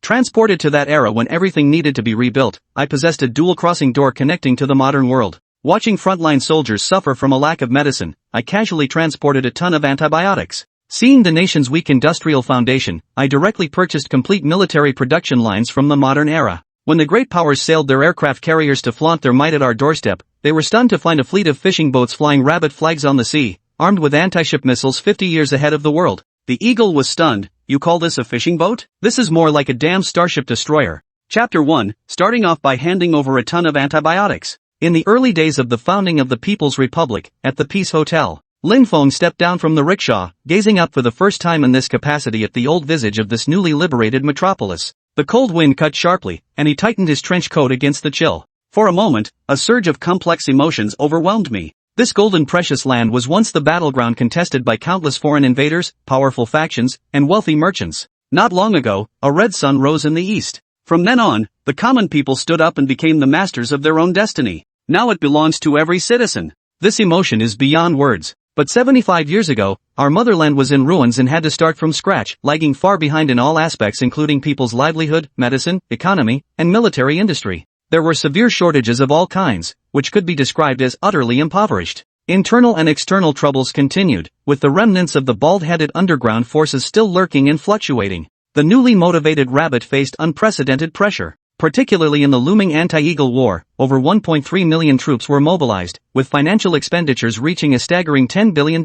Transported to that era when everything needed to be rebuilt, I possessed a dual crossing door connecting to the modern world. Watching frontline soldiers suffer from a lack of medicine, I casually transported a ton of antibiotics. Seeing the nation's weak industrial foundation, I directly purchased complete military production lines from the modern era. When the great powers sailed their aircraft carriers to flaunt their might at our doorstep, they were stunned to find a fleet of fishing boats flying rabbit flags on the sea, armed with anti-ship missiles 50 years ahead of the world. The Eagle was stunned. You call this a fishing boat? This is more like a damn starship destroyer. Chapter 1, starting off by handing over a ton of antibiotics. In the early days of the founding of the People's Republic, at the Peace Hotel, Lin Feng stepped down from the rickshaw, gazing up for the first time in this capacity at the old visage of this newly liberated metropolis. The cold wind cut sharply, and he tightened his trench coat against the chill. For a moment, a surge of complex emotions overwhelmed me. This golden precious land was once the battleground contested by countless foreign invaders, powerful factions, and wealthy merchants. Not long ago, a red sun rose in the east. From then on, the common people stood up and became the masters of their own destiny. Now it belongs to every citizen. This emotion is beyond words. But 75 years ago, our motherland was in ruins and had to start from scratch, lagging far behind in all aspects including people's livelihood, medicine, economy, and military industry. There were severe shortages of all kinds, which could be described as utterly impoverished. Internal and external troubles continued, with the remnants of the bald-headed underground forces still lurking and fluctuating. The newly motivated rabbit faced unprecedented pressure. Particularly in the looming anti-Eagle war, over 1.3 million troops were mobilized, with financial expenditures reaching a staggering $10 billion.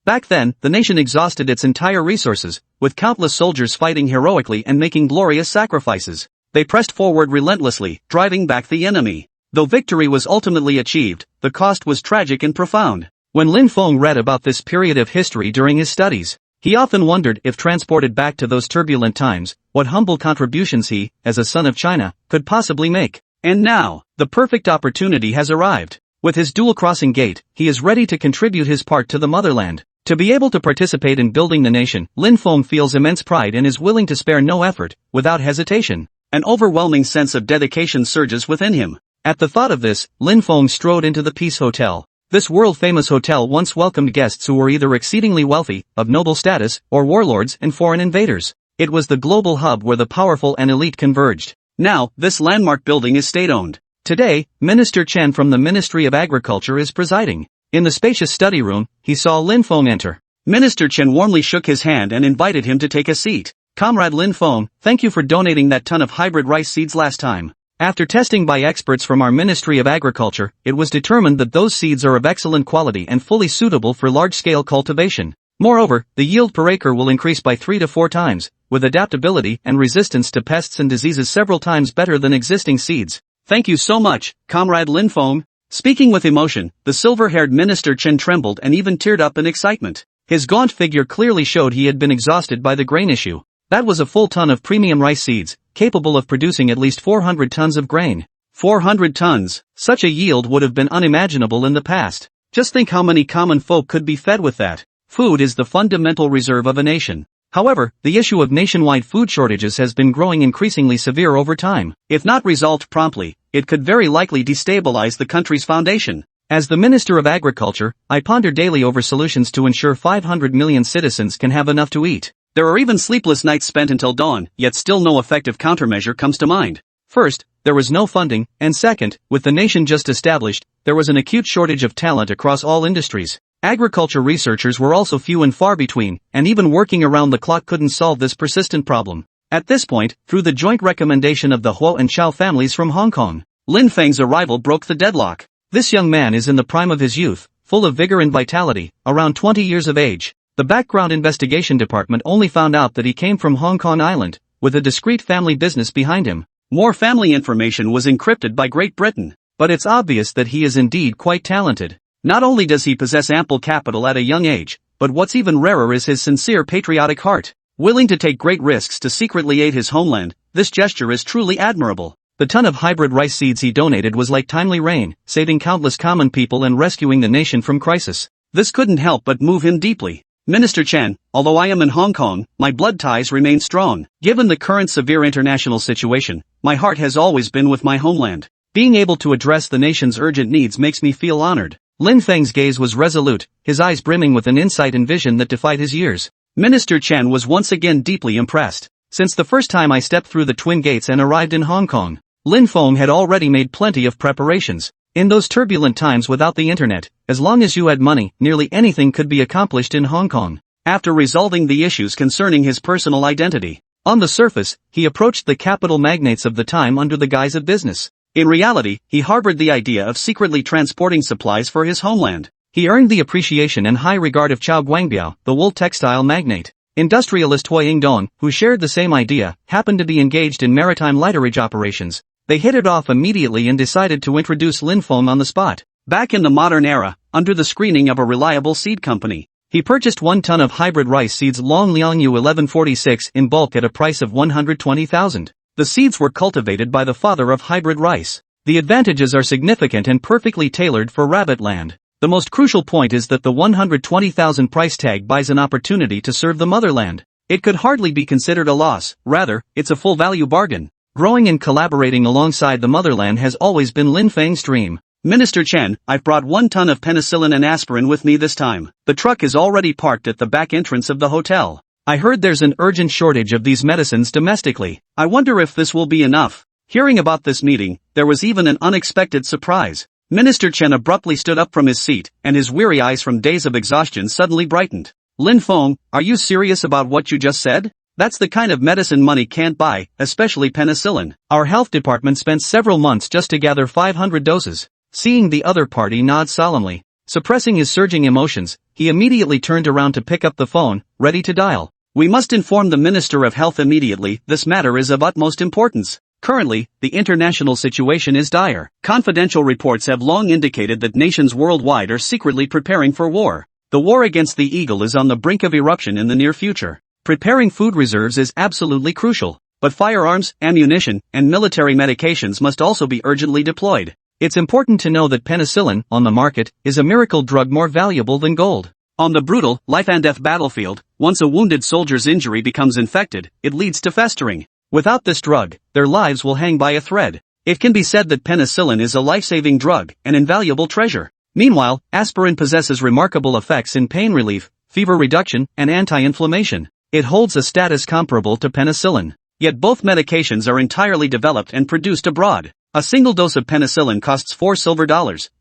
Back then, the nation exhausted its entire resources, with countless soldiers fighting heroically and making glorious sacrifices. They pressed forward relentlessly, driving back the enemy. Though victory was ultimately achieved, the cost was tragic and profound. When Lin Feng read about this period of history during his studies, he often wondered if transported back to those turbulent times, what humble contributions he, as a son of China, could possibly make. And now, the perfect opportunity has arrived. With his dual-crossing gait, he is ready to contribute his part to the motherland. To be able to participate in building the nation, Lin Feng feels immense pride and is willing to spare no effort, without hesitation. An overwhelming sense of dedication surges within him. At the thought of this, Lin Feng strode into the Peace Hotel. This world-famous hotel once welcomed guests who were either exceedingly wealthy, of noble status, or warlords and foreign invaders. It was the global hub where the powerful and elite converged. Now, this landmark building is state-owned. Today, Minister Chen from the Ministry of Agriculture is presiding. In the spacious study room, he saw Lin Feng enter. Minister Chen warmly shook his hand and invited him to take a seat. Comrade Lin Feng, thank you for donating that ton of hybrid rice seeds last time. After testing by experts from our Ministry of Agriculture, it was determined that those seeds are of excellent quality and fully suitable for large-scale cultivation. Moreover, the yield per acre will increase by 3 to 4 times, with adaptability and resistance to pests and diseases several times better than existing seeds. Thank you so much, Comrade Lin Feng. Speaking with emotion, the silver-haired Minister Chen trembled and even teared up in excitement. His gaunt figure clearly showed he had been exhausted by the grain issue. That was a full ton of premium rice seeds, capable of producing at least 400 tons of grain. 400 tons. Such a yield would have been unimaginable in the past. Just think how many common folk could be fed with that. Food is the fundamental reserve of a nation. However, the issue of nationwide food shortages has been growing increasingly severe over time. If not resolved promptly, it could very likely destabilize the country's foundation. As the Minister of Agriculture, I ponder daily over solutions to ensure 500 million citizens can have enough to eat. There are even sleepless nights spent until dawn, yet still no effective countermeasure comes to mind. First, there was no funding, and second, with the nation just established, there was an acute shortage of talent across all industries. Agriculture researchers were also few and far between, and even working around the clock couldn't solve this persistent problem. At this point, through the joint recommendation of the Huo and Chao families from Hong Kong, Lin Feng's arrival broke the deadlock. This young man is in the prime of his youth, full of vigor and vitality, around 20 years of age. The background investigation department only found out that he came from Hong Kong Island, with a discreet family business behind him. More family information was encrypted by Great Britain, but it's obvious that he is indeed quite talented. Not only does he possess ample capital at a young age, but what's even rarer is his sincere patriotic heart. Willing to take great risks to secretly aid his homeland, this gesture is truly admirable. The ton of hybrid rice seeds he donated was like timely rain, saving countless common people and rescuing the nation from crisis. This couldn't help but move him deeply. Minister Chen, although I am in Hong Kong, my blood ties remain strong. Given the current severe international situation, my heart has always been with my homeland. Being able to address the nation's urgent needs makes me feel honored. Lin Feng's gaze was resolute, his eyes brimming with an insight and vision that defied his years. Minister Chen was once again deeply impressed. Since the first time I stepped through the twin gates and arrived in Hong Kong, Lin Feng had already made plenty of preparations. In those turbulent times without the internet, as long as you had money, nearly anything could be accomplished in Hong Kong. After resolving the issues concerning his personal identity, on the surface, he approached the capital magnates of the time under the guise of business. In reality, he harbored the idea of secretly transporting supplies for his homeland. He earned the appreciation and high regard of Chao Guangbiao, the wool textile magnate. Industrialist Hui Yingdong, who shared the same idea, happened to be engaged in maritime lighterage operations. They hit it off immediately and decided to introduce Lin Feng on the spot. Back in the modern era, under the screening of a reliable seed company, he purchased 1 ton of hybrid rice seeds Long Liang Yu 1146 in bulk at a price of 120,000. The seeds were cultivated by the father of hybrid rice. The advantages are significant and perfectly tailored for rabbit land. The most crucial point is that the 120,000 price tag buys an opportunity to serve the motherland. It could hardly be considered a loss, rather, it's a full value bargain. Growing and collaborating alongside the motherland has always been Lin Feng's dream. Minister Chen, I've brought 1 ton of penicillin and aspirin with me this time. The truck is already parked at the back entrance of the hotel. I heard there's an urgent shortage of these medicines domestically. I wonder if this will be enough. Hearing about this meeting, there was even an unexpected surprise. Minister Chen abruptly stood up from his seat, and his weary eyes from days of exhaustion suddenly brightened. Lin Feng, are you serious about what you just said? That's the kind of medicine money can't buy, especially penicillin. Our health department spent several months just to gather 500 doses. Seeing the other party nod solemnly, suppressing his surging emotions, he immediately turned around to pick up the phone, ready to dial. We must inform the Minister of Health immediately, this matter is of utmost importance. Currently, the international situation is dire. Confidential reports have long indicated that nations worldwide are secretly preparing for war. The war against the eagle is on the brink of eruption in the near future. Preparing food reserves is absolutely crucial, but firearms, ammunition, and military medications must also be urgently deployed. It's important to know that penicillin, on the market, is a miracle drug more valuable than gold. On the brutal, life-and-death battlefield, once a wounded soldier's injury becomes infected, it leads to festering. Without this drug, their lives will hang by a thread. It can be said that penicillin is a life-saving drug, an invaluable treasure. Meanwhile, aspirin possesses remarkable effects in pain relief, fever reduction, and anti-inflammation. It holds a status comparable to penicillin. Yet both medications are entirely developed and produced abroad. A single dose of penicillin costs $4 silver,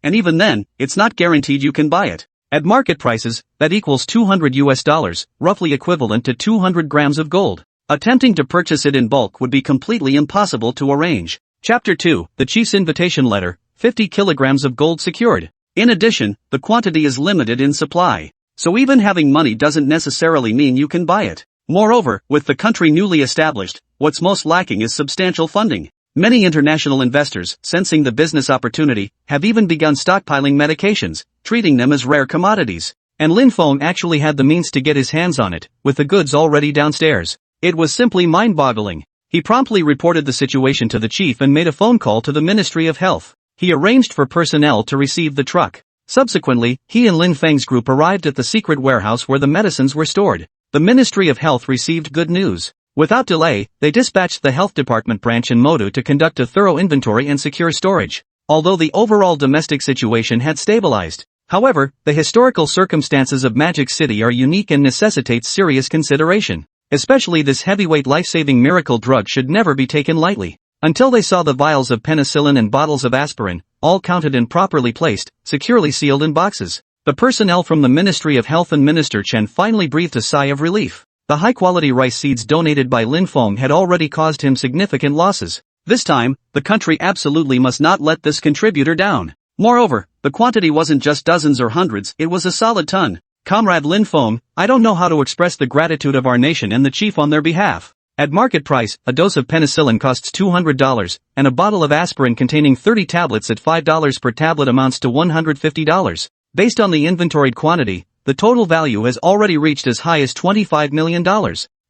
and even then, it's not guaranteed you can buy it. At market prices, that equals $200, roughly equivalent to 200 grams of gold. Attempting to purchase it in bulk would be completely impossible to arrange. Chapter 2, The Chief's Invitation Letter, 50 kilograms of gold secured. In addition, the quantity is limited in supply. So even having money doesn't necessarily mean you can buy it. Moreover, with the country newly established, what's most lacking is substantial funding. Many international investors, sensing the business opportunity, have even begun stockpiling medications, treating them as rare commodities. And Lin Feng actually had the means to get his hands on it, with the goods already downstairs. It was simply mind-boggling. He promptly reported the situation to the chief and made a phone call to the Ministry of Health. He arranged for personnel to receive the truck. Subsequently, he and Lin Feng's group arrived at the secret warehouse where the medicines were stored. The Ministry of Health received good news. Without delay, they dispatched the health department branch in Modu to conduct a thorough inventory and secure storage. Although the overall domestic situation had stabilized, however, the historical circumstances of Magic City are unique and necessitate serious consideration. Especially this heavyweight life-saving miracle drug should never be taken lightly. Until they saw the vials of penicillin and bottles of aspirin, all counted and properly placed, securely sealed in boxes, the personnel from the Ministry of Health and Minister Chen finally breathed a sigh of relief. The high-quality rice seeds donated by Lin Feng had already caused him significant losses. This time, the country absolutely must not let this contributor down. Moreover, the quantity wasn't just dozens or hundreds, it was a solid ton. Comrade Lin Feng, I don't know how to express the gratitude of our nation and the chief on their behalf. At market price, a dose of penicillin costs $200, and a bottle of aspirin containing 30 tablets at $5 per tablet amounts to $150. Based on the inventoried quantity, the total value has already reached as high as $25 million.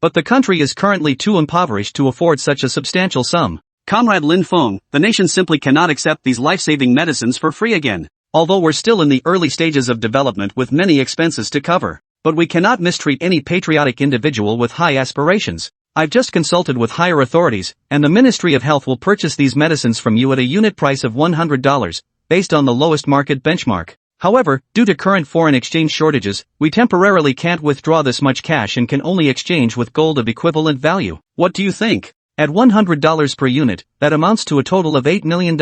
But the country is currently too impoverished to afford such a substantial sum. Comrade Lin Feng, the nation simply cannot accept these life-saving medicines for free again. Although we're still in the early stages of development with many expenses to cover, but we cannot mistreat any patriotic individual with high aspirations. I've just consulted with higher authorities, and the Ministry of Health will purchase these medicines from you at a unit price of $100, based on the lowest market benchmark. However, due to current foreign exchange shortages, we temporarily can't withdraw this much cash and can only exchange with gold of equivalent value. What do you think? At $100 per unit, that amounts to a total of $8 million,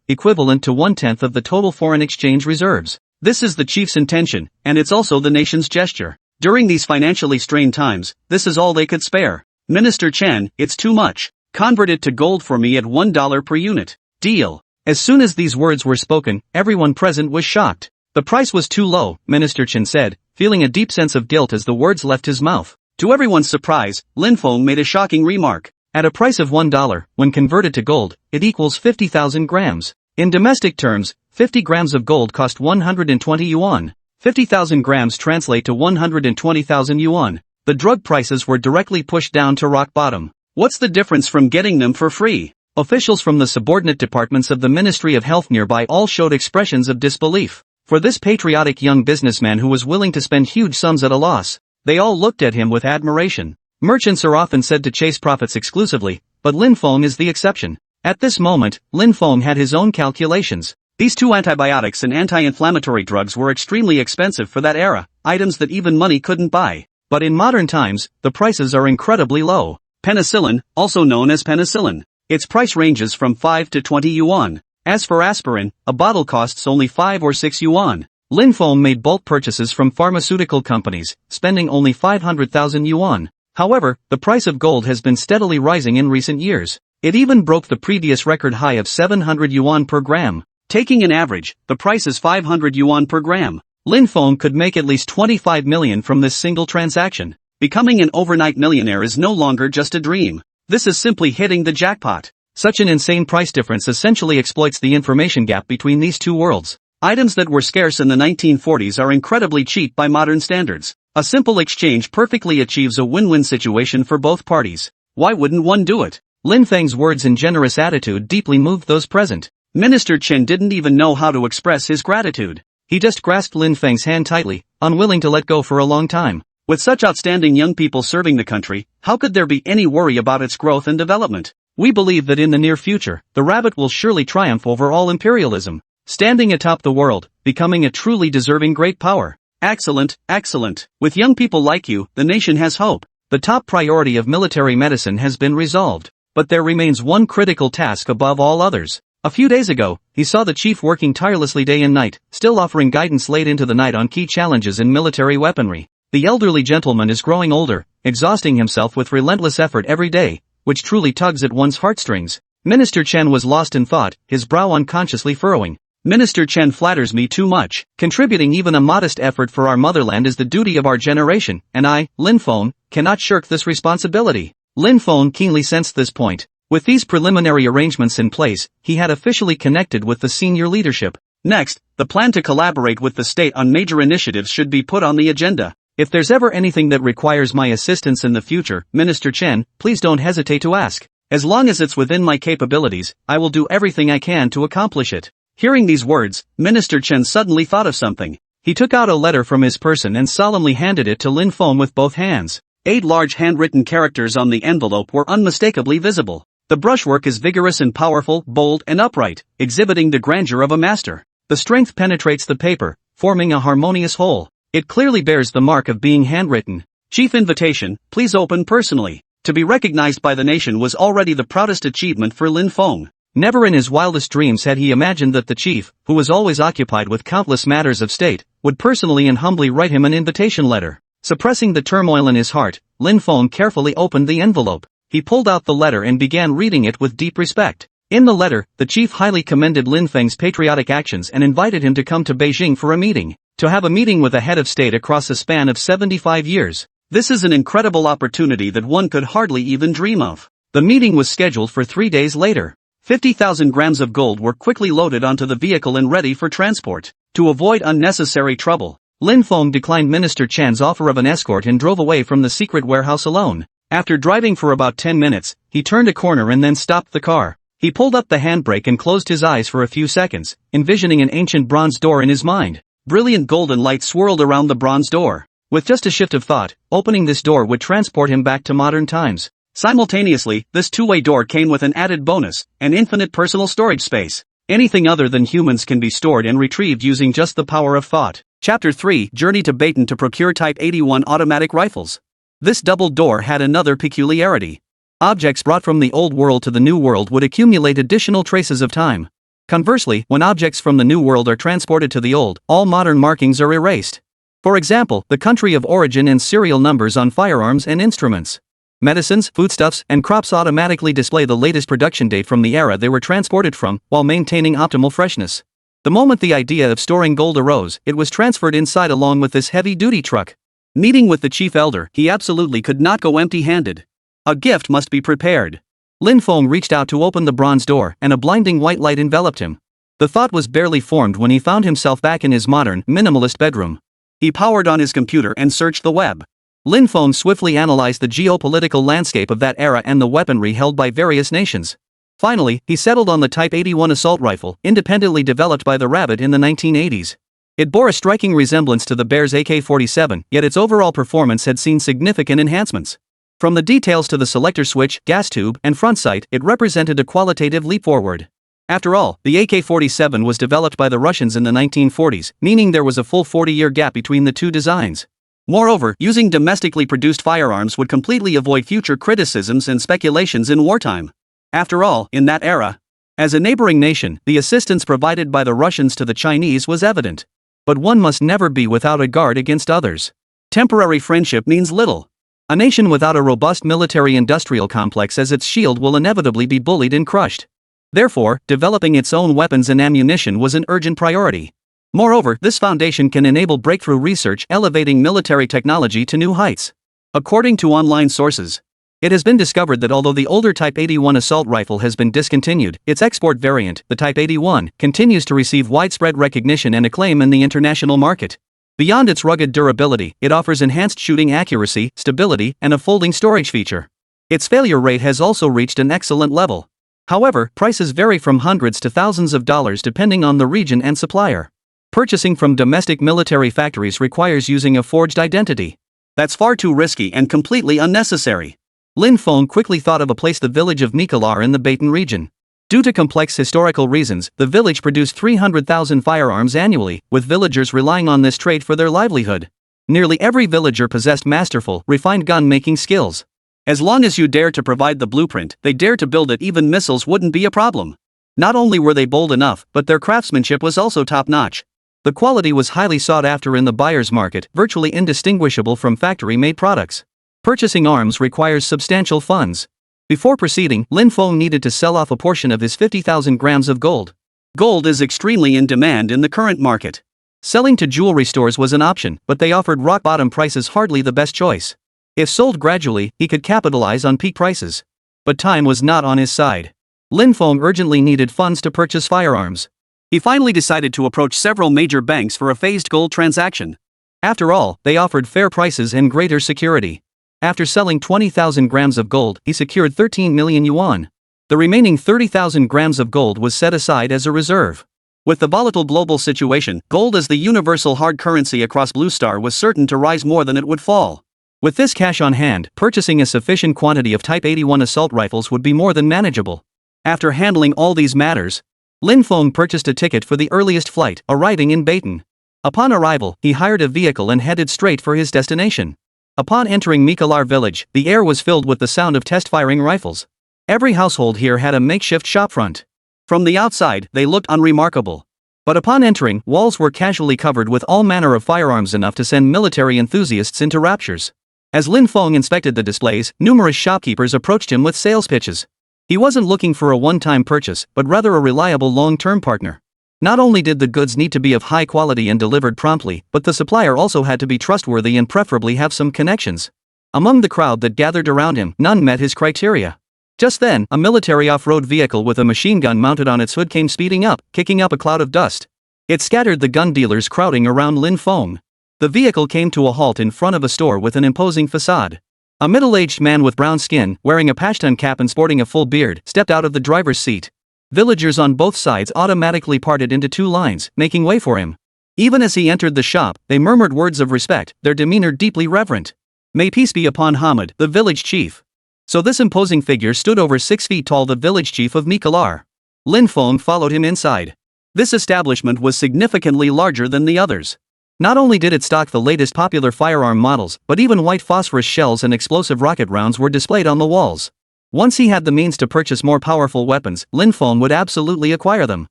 equivalent to 1/10 of the total foreign exchange reserves. This is the chief's intention, and it's also the nation's gesture. During these financially strained times, this is all they could spare. Minister Chen, it's too much. Convert it to gold for me at $1 per unit. Deal. As soon as these words were spoken, everyone present was shocked. The price was too low, Minister Chen said, feeling a deep sense of guilt as the words left his mouth. To everyone's surprise, Lin Feng made a shocking remark. At a price of $1, when converted to gold, it equals 50,000 grams. In domestic terms, 50 grams of gold cost 120 yuan. 50,000 grams translate to 120,000 yuan. The drug prices were directly pushed down to rock bottom. What's the difference from getting them for free? Officials from the subordinate departments of the Ministry of Health nearby all showed expressions of disbelief. For this patriotic young businessman who was willing to spend huge sums at a loss, they all looked at him with admiration. Merchants are often said to chase profits exclusively, but Lin Feng is the exception. At this moment, Lin Feng had his own calculations. These two antibiotics and anti-inflammatory drugs were extremely expensive for that era, items that even money couldn't buy. But in modern times, the prices are incredibly low. Penicillin, also known as penicillin. Its price ranges from 5 to 20 yuan. As for aspirin, a bottle costs only 5 or 6 yuan. Lin Feng made bulk purchases from pharmaceutical companies, spending only 500,000 yuan. However, the price of gold has been steadily rising in recent years. It even broke the previous record high of 700 yuan per gram. Taking an average, the price is 500 yuan per gram. Lin Feng could make at least 25 million from this single transaction. Becoming an overnight millionaire is no longer just a dream. This is simply hitting the jackpot. Such an insane price difference essentially exploits the information gap between these two worlds. Items that were scarce in the 1940s are incredibly cheap by modern standards. A simple exchange perfectly achieves a win-win situation for both parties. Why wouldn't one do it? Lin Feng's words and generous attitude deeply moved those present. Minister Chen didn't even know how to express his gratitude. He just grasped Lin Feng's hand tightly, unwilling to let go for a long time. With such outstanding young people serving the country, how could there be any worry about its growth and development? We believe that in the near future, the rabbit will surely triumph over all imperialism, standing atop the world, becoming a truly deserving great power. Excellent, excellent. With young people like you, the nation has hope. The top priority of military medicine has been resolved. But there remains one critical task above all others. A few days ago, he saw the chief working tirelessly day and night, still offering guidance late into the night on key challenges in military weaponry. The elderly gentleman is growing older, exhausting himself with relentless effort every day, which truly tugs at one's heartstrings. Minister Chen was lost in thought, his brow unconsciously furrowing. Minister Chen flatters me too much. Contributing even a modest effort for our motherland is the duty of our generation, and I, Lin Feng, cannot shirk this responsibility. Lin Feng keenly sensed this point. With these preliminary arrangements in place, he had officially connected with the senior leadership. Next, the plan to collaborate with the state on major initiatives should be put on the agenda. If there's ever anything that requires my assistance in the future, Minister Chen, please don't hesitate to ask. As long as it's within my capabilities, I will do everything I can to accomplish it. Hearing these words, Minister Chen suddenly thought of something. He took out a letter from his person and solemnly handed it to Lin Feng with both hands. 8 large handwritten characters on the envelope were unmistakably visible. The brushwork is vigorous and powerful, bold and upright, exhibiting the grandeur of a master. The strength penetrates the paper, forming a harmonious whole. It clearly bears the mark of being handwritten. Chief invitation, please open personally. To be recognized by the nation was already the proudest achievement for Lin Feng. Never in his wildest dreams had he imagined that the chief, who was always occupied with countless matters of state, would personally and humbly write him an invitation letter. Suppressing the turmoil in his heart, Lin Feng carefully opened the envelope. He pulled out the letter and began reading it with deep respect. In the letter, the chief highly commended Lin Feng's patriotic actions and invited him to come to Beijing for a meeting. To have a meeting with a head of state across a span of 75 years. This is an incredible opportunity that one could hardly even dream of. The meeting was scheduled for 3 days later. 50,000 grams of gold were quickly loaded onto the vehicle and ready for transport. To avoid unnecessary trouble, Lin Feng declined Minister Chen's offer of an escort and drove away from the secret warehouse alone. After driving for about 10 minutes, he turned a corner and then stopped the car. He pulled up the handbrake and closed his eyes for a few seconds, envisioning an ancient bronze door in his mind. Brilliant golden light swirled around the bronze door. With just a shift of thought, opening this door would transport him back to modern times. Simultaneously, this two-way door came with an added bonus, an infinite personal storage space. Anything other than humans can be stored and retrieved using just the power of thought. Chapter 3: Journey to Baton to procure Type 81 automatic rifles. This double door had another peculiarity. Objects brought from the old world to the new world would accumulate additional traces of time. Conversely, when objects from the new world are transported to the old, all modern markings are erased. For example, the country of origin and serial numbers on firearms and instruments. Medicines, foodstuffs, and crops automatically display the latest production date from the era they were transported from, while maintaining optimal freshness. The moment the idea of storing gold arose, it was transferred inside along with this heavy-duty truck. Meeting with the chief elder, he absolutely could not go empty-handed. A gift must be prepared. Lin Feng reached out to open the bronze door, and a blinding white light enveloped him. The thought was barely formed when he found himself back in his modern, minimalist bedroom. He powered on his computer and searched the web. Lin Feng swiftly analyzed the geopolitical landscape of that era and the weaponry held by various nations. Finally, he settled on the Type 81 assault rifle, independently developed by the Rabbit in the 1980s. It bore a striking resemblance to the Bear's AK-47, yet its overall performance had seen significant enhancements. From the details to the selector switch, gas tube, and front sight, it represented a qualitative leap forward. After all, the AK-47 was developed by the Russians in the 1940s, meaning there was a full 40-year gap between the two designs. Moreover, using domestically produced firearms would completely avoid future criticisms and speculations in wartime. After all, in that era, as a neighboring nation, the assistance provided by the Russians to the Chinese was evident. But one must never be without a guard against others. Temporary friendship means little. A nation without a robust military-industrial complex as its shield will inevitably be bullied and crushed. Therefore, developing its own weapons and ammunition was an urgent priority. Moreover, this foundation can enable breakthrough research, elevating military technology to new heights. According to online sources, it has been discovered that although the older Type 81 assault rifle has been discontinued, its export variant, the Type 81, continues to receive widespread recognition and acclaim in the international market. Beyond its rugged durability, it offers enhanced shooting accuracy, stability, and a folding storage feature. Its failure rate has also reached an excellent level. However, prices vary from hundreds to thousands of dollars depending on the region and supplier. Purchasing from domestic military factories requires using a forged identity. That's far too risky and completely unnecessary. Lin Feng quickly thought of a place: the village of Mikolar in the Baton region. Due to complex historical reasons, the village produced 300,000 firearms annually, with villagers relying on this trade for their livelihood. Nearly every villager possessed masterful, refined gun-making skills. As long as you dared to provide the blueprint, they dared to build it. Even missiles wouldn't be a problem. Not only were they bold enough, but their craftsmanship was also top-notch. The quality was highly sought after in the buyer's market, virtually indistinguishable from factory-made products. Purchasing arms requires substantial funds. Before proceeding, Lin Feng needed to sell off a portion of his 50,000 grams of gold. Gold is extremely in demand in the current market. Selling to jewelry stores was an option, but they offered rock-bottom prices, hardly the best choice. If sold gradually, he could capitalize on peak prices. But time was not on his side. Lin Feng urgently needed funds to purchase firearms. He finally decided to approach several major banks for a phased gold transaction. After all, they offered fair prices and greater security. After selling 20,000 grams of gold, he secured 13 million yuan. The remaining 30,000 grams of gold was set aside as a reserve. With the volatile global situation, gold as the universal hard currency across Blue Star was certain to rise more than it would fall. With this cash on hand, purchasing a sufficient quantity of Type 81 assault rifles would be more than manageable. After handling all these matters, Lin Feng purchased a ticket for the earliest flight, arriving in Baton. Upon arrival, he hired a vehicle and headed straight for his destination. Upon entering Mikolar village, the air was filled with the sound of test-firing rifles. Every household here had a makeshift shopfront. From the outside, they looked unremarkable. But upon entering, walls were casually covered with all manner of firearms, enough to send military enthusiasts into raptures. As Lin Feng inspected the displays, numerous shopkeepers approached him with sales pitches. He wasn't looking for a one-time purchase, but rather a reliable long-term partner. Not only did the goods need to be of high quality and delivered promptly, but the supplier also had to be trustworthy and preferably have some connections. Among the crowd that gathered around him, none met his criteria. Just then, a military off-road vehicle with a machine gun mounted on its hood came speeding up, kicking up a cloud of dust. It scattered the gun dealers crowding around Lin Feng. The vehicle came to a halt in front of a store with an imposing facade. A middle-aged man with brown skin, wearing a Pashtun cap and sporting a full beard, stepped out of the driver's seat. Villagers on both sides automatically parted into two lines, making way for him. Even as he entered the shop, they murmured words of respect, their demeanor deeply reverent. May peace be upon Hamid, the village chief. So this imposing figure stood over 6 feet tall, the village chief of Mikolar. Lin Feng followed him inside. This establishment was significantly larger than the others. Not only did it stock the latest popular firearm models, but even white phosphorus shells and explosive rocket rounds were displayed on the walls. Once he had the means to purchase more powerful weapons, Lin Feng would absolutely acquire them.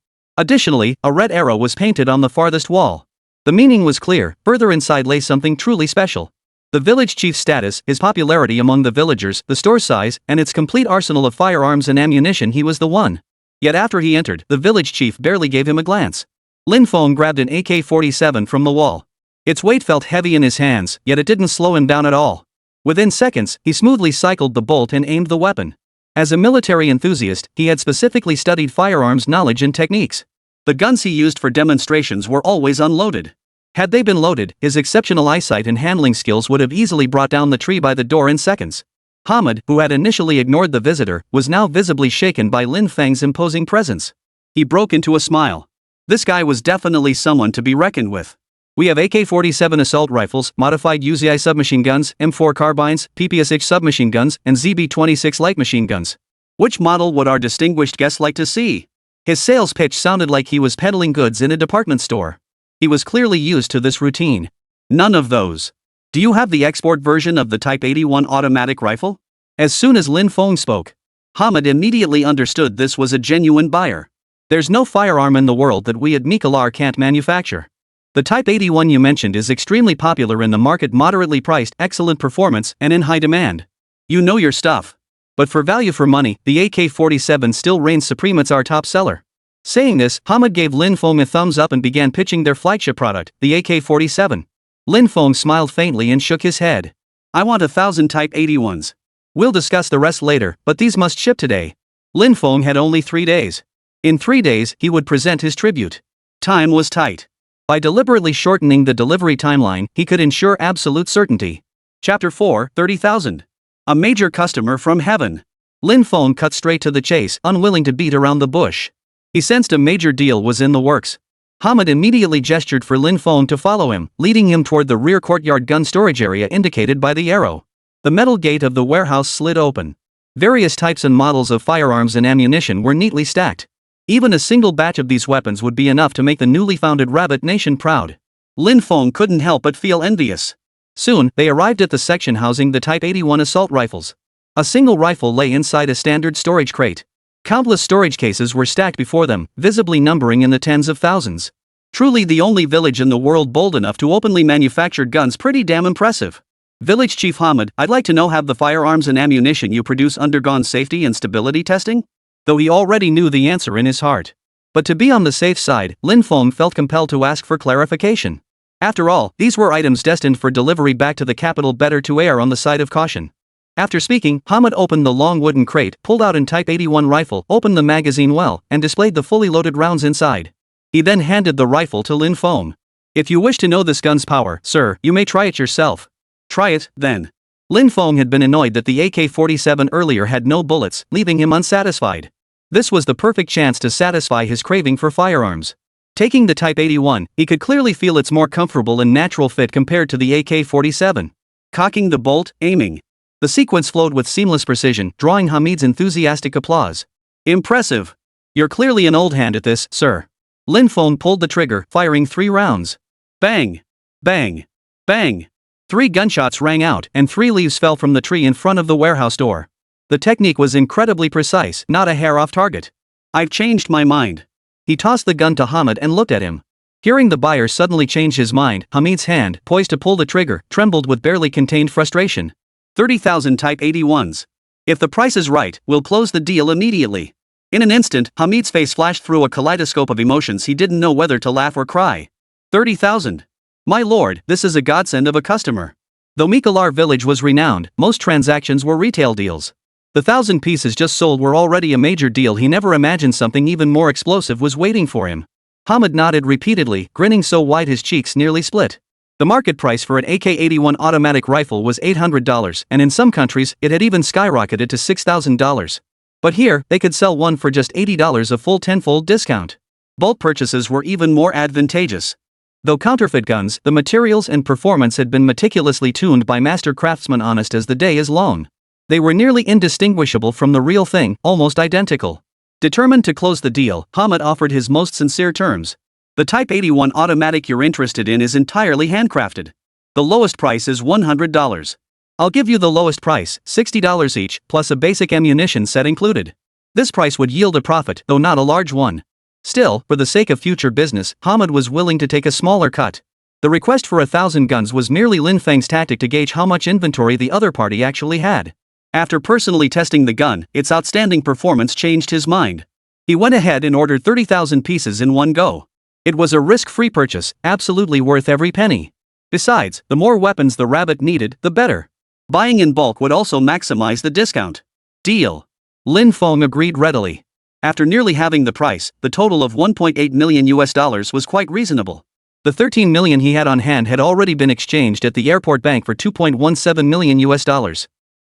Additionally, a red arrow was painted on the farthest wall. The meaning was clear. Further inside lay something truly special. The village chief's status, his popularity among the villagers, the store size, and its complete arsenal of firearms and ammunition. He was the one. Yet after he entered, the village chief barely gave him a glance. Lin Feng grabbed an AK-47 from the wall. Its weight felt heavy in his hands, yet it didn't slow him down at all. Within seconds, he smoothly cycled the bolt and aimed the weapon. As a military enthusiast, he had specifically studied firearms knowledge and techniques. The guns he used for demonstrations were always unloaded. Had they been loaded, his exceptional eyesight and handling skills would have easily brought down the tree by the door in seconds. Hamid, who had initially ignored the visitor, was now visibly shaken by Lin Feng's imposing presence. He broke into a smile. This guy was definitely someone to be reckoned with. We have AK-47 assault rifles, modified UZI submachine guns, M4 carbines, PPSH submachine guns, and ZB-26 light machine guns. Which model would our distinguished guest like to see? His sales pitch sounded like he was peddling goods in a department store. He was clearly used to this routine. None of those. Do you have the export version of the Type 81 automatic rifle? As soon as Lin Feng spoke, Hamid immediately understood this was a genuine buyer. There's no firearm in the world that we at Mikalar can't manufacture. The Type 81 you mentioned is extremely popular in the market, moderately priced, excellent performance, and in high demand. You know your stuff. But for value for money, the AK-47 still reigns supreme. It's our top seller. Saying this, Hamid gave Lin Feng a thumbs up and began pitching their flagship product, the AK-47. Lin Feng smiled faintly and shook his head. I want 1,000 Type 81s. We'll discuss the rest later, but these must ship today. Lin Feng had only 3 days. In 3 days, he would present his tribute. Time was tight. By deliberately shortening the delivery timeline, he could ensure absolute certainty. Chapter 4, 30,000. A major customer from heaven. Lin Feng cut straight to the chase, unwilling to beat around the bush. He sensed a major deal was in the works. Hamid immediately gestured for Lin Feng to follow him, leading him toward the rear courtyard gun storage area indicated by the arrow. The metal gate of the warehouse slid open. Various types and models of firearms and ammunition were neatly stacked. Even a single batch of these weapons would be enough to make the newly founded Rabbit Nation proud. Lin Feng couldn't help but feel envious. Soon, they arrived at the section housing the Type 81 assault rifles. A single rifle lay inside a standard storage crate. Countless storage cases were stacked before them, visibly numbering in the tens of thousands. Truly the only village in the world bold enough to openly manufacture guns. Pretty damn impressive. Village Chief Hamid, I'd like to know, have the firearms and ammunition you produce undergone safety and stability testing? Though he already knew the answer in his heart. But to be on the safe side, Lin Feng felt compelled to ask for clarification. After all, these were items destined for delivery back to the capital. Better to err on the side of caution. After speaking, Hamid opened the long wooden crate, pulled out an Type 81 rifle, opened the magazine well, and displayed the fully loaded rounds inside. He then handed the rifle to Lin Feng. If you wish to know this gun's power, sir, you may try it yourself. Try it, then. Lin Feng had been annoyed that the AK-47 earlier had no bullets, leaving him unsatisfied. This was the perfect chance to satisfy his craving for firearms. Taking the Type 81, he could clearly feel its more comfortable and natural fit compared to the AK-47. Cocking the bolt, aiming. The sequence flowed with seamless precision, drawing Hamid's enthusiastic applause. Impressive. You're clearly an old hand at this, sir. Lin Feng pulled the trigger, firing 3 rounds. Bang! Bang! Bang! 3 gunshots rang out, and 3 leaves fell from the tree in front of the warehouse door. The technique was incredibly precise, not a hair off target. I've changed my mind. He tossed the gun to Hamid and looked at him. Hearing the buyer suddenly change his mind, Hamid's hand, poised to pull the trigger, trembled with barely contained frustration. 30,000 Type 81s. If the price is right, we'll close the deal immediately. In an instant, Hamid's face flashed through a kaleidoscope of emotions. He didn't know whether to laugh or cry. 30,000. My lord, this is a godsend of a customer. Though Mikalar village was renowned, most transactions were retail deals. The 1,000 pieces just sold were already a major deal. He never imagined something even more explosive was waiting for him. Hamid nodded repeatedly, grinning so wide his cheeks nearly split. The market price for an AK-81 automatic rifle was $800, and in some countries, it had even skyrocketed to $6,000. But here, they could sell one for just $80, a full tenfold discount. Bulk purchases were even more advantageous. Though counterfeit guns, the materials and performance had been meticulously tuned by master craftsmen, honest as the day is long. They were nearly indistinguishable from the real thing, almost identical. Determined to close the deal, Hamid offered his most sincere terms. The Type 81 automatic you're interested in is entirely handcrafted. The lowest price is $100. I'll give you the lowest price, $60 each, plus a basic ammunition set included. This price would yield a profit, though not a large one. Still, for the sake of future business, Hamid was willing to take a smaller cut. The request for 1,000 guns was merely Lin Feng's tactic to gauge how much inventory the other party actually had. After personally testing the gun, its outstanding performance changed his mind. He went ahead and ordered 30,000 pieces in one go. It was a risk-free purchase, absolutely worth every penny. Besides, the more weapons the rabbit needed, the better. Buying in bulk would also maximize the discount. Deal. Lin Feng agreed readily. After nearly halving the price, the total of $1.8 million was quite reasonable. The $13 million he had on hand had already been exchanged at the airport bank for $2.17 million.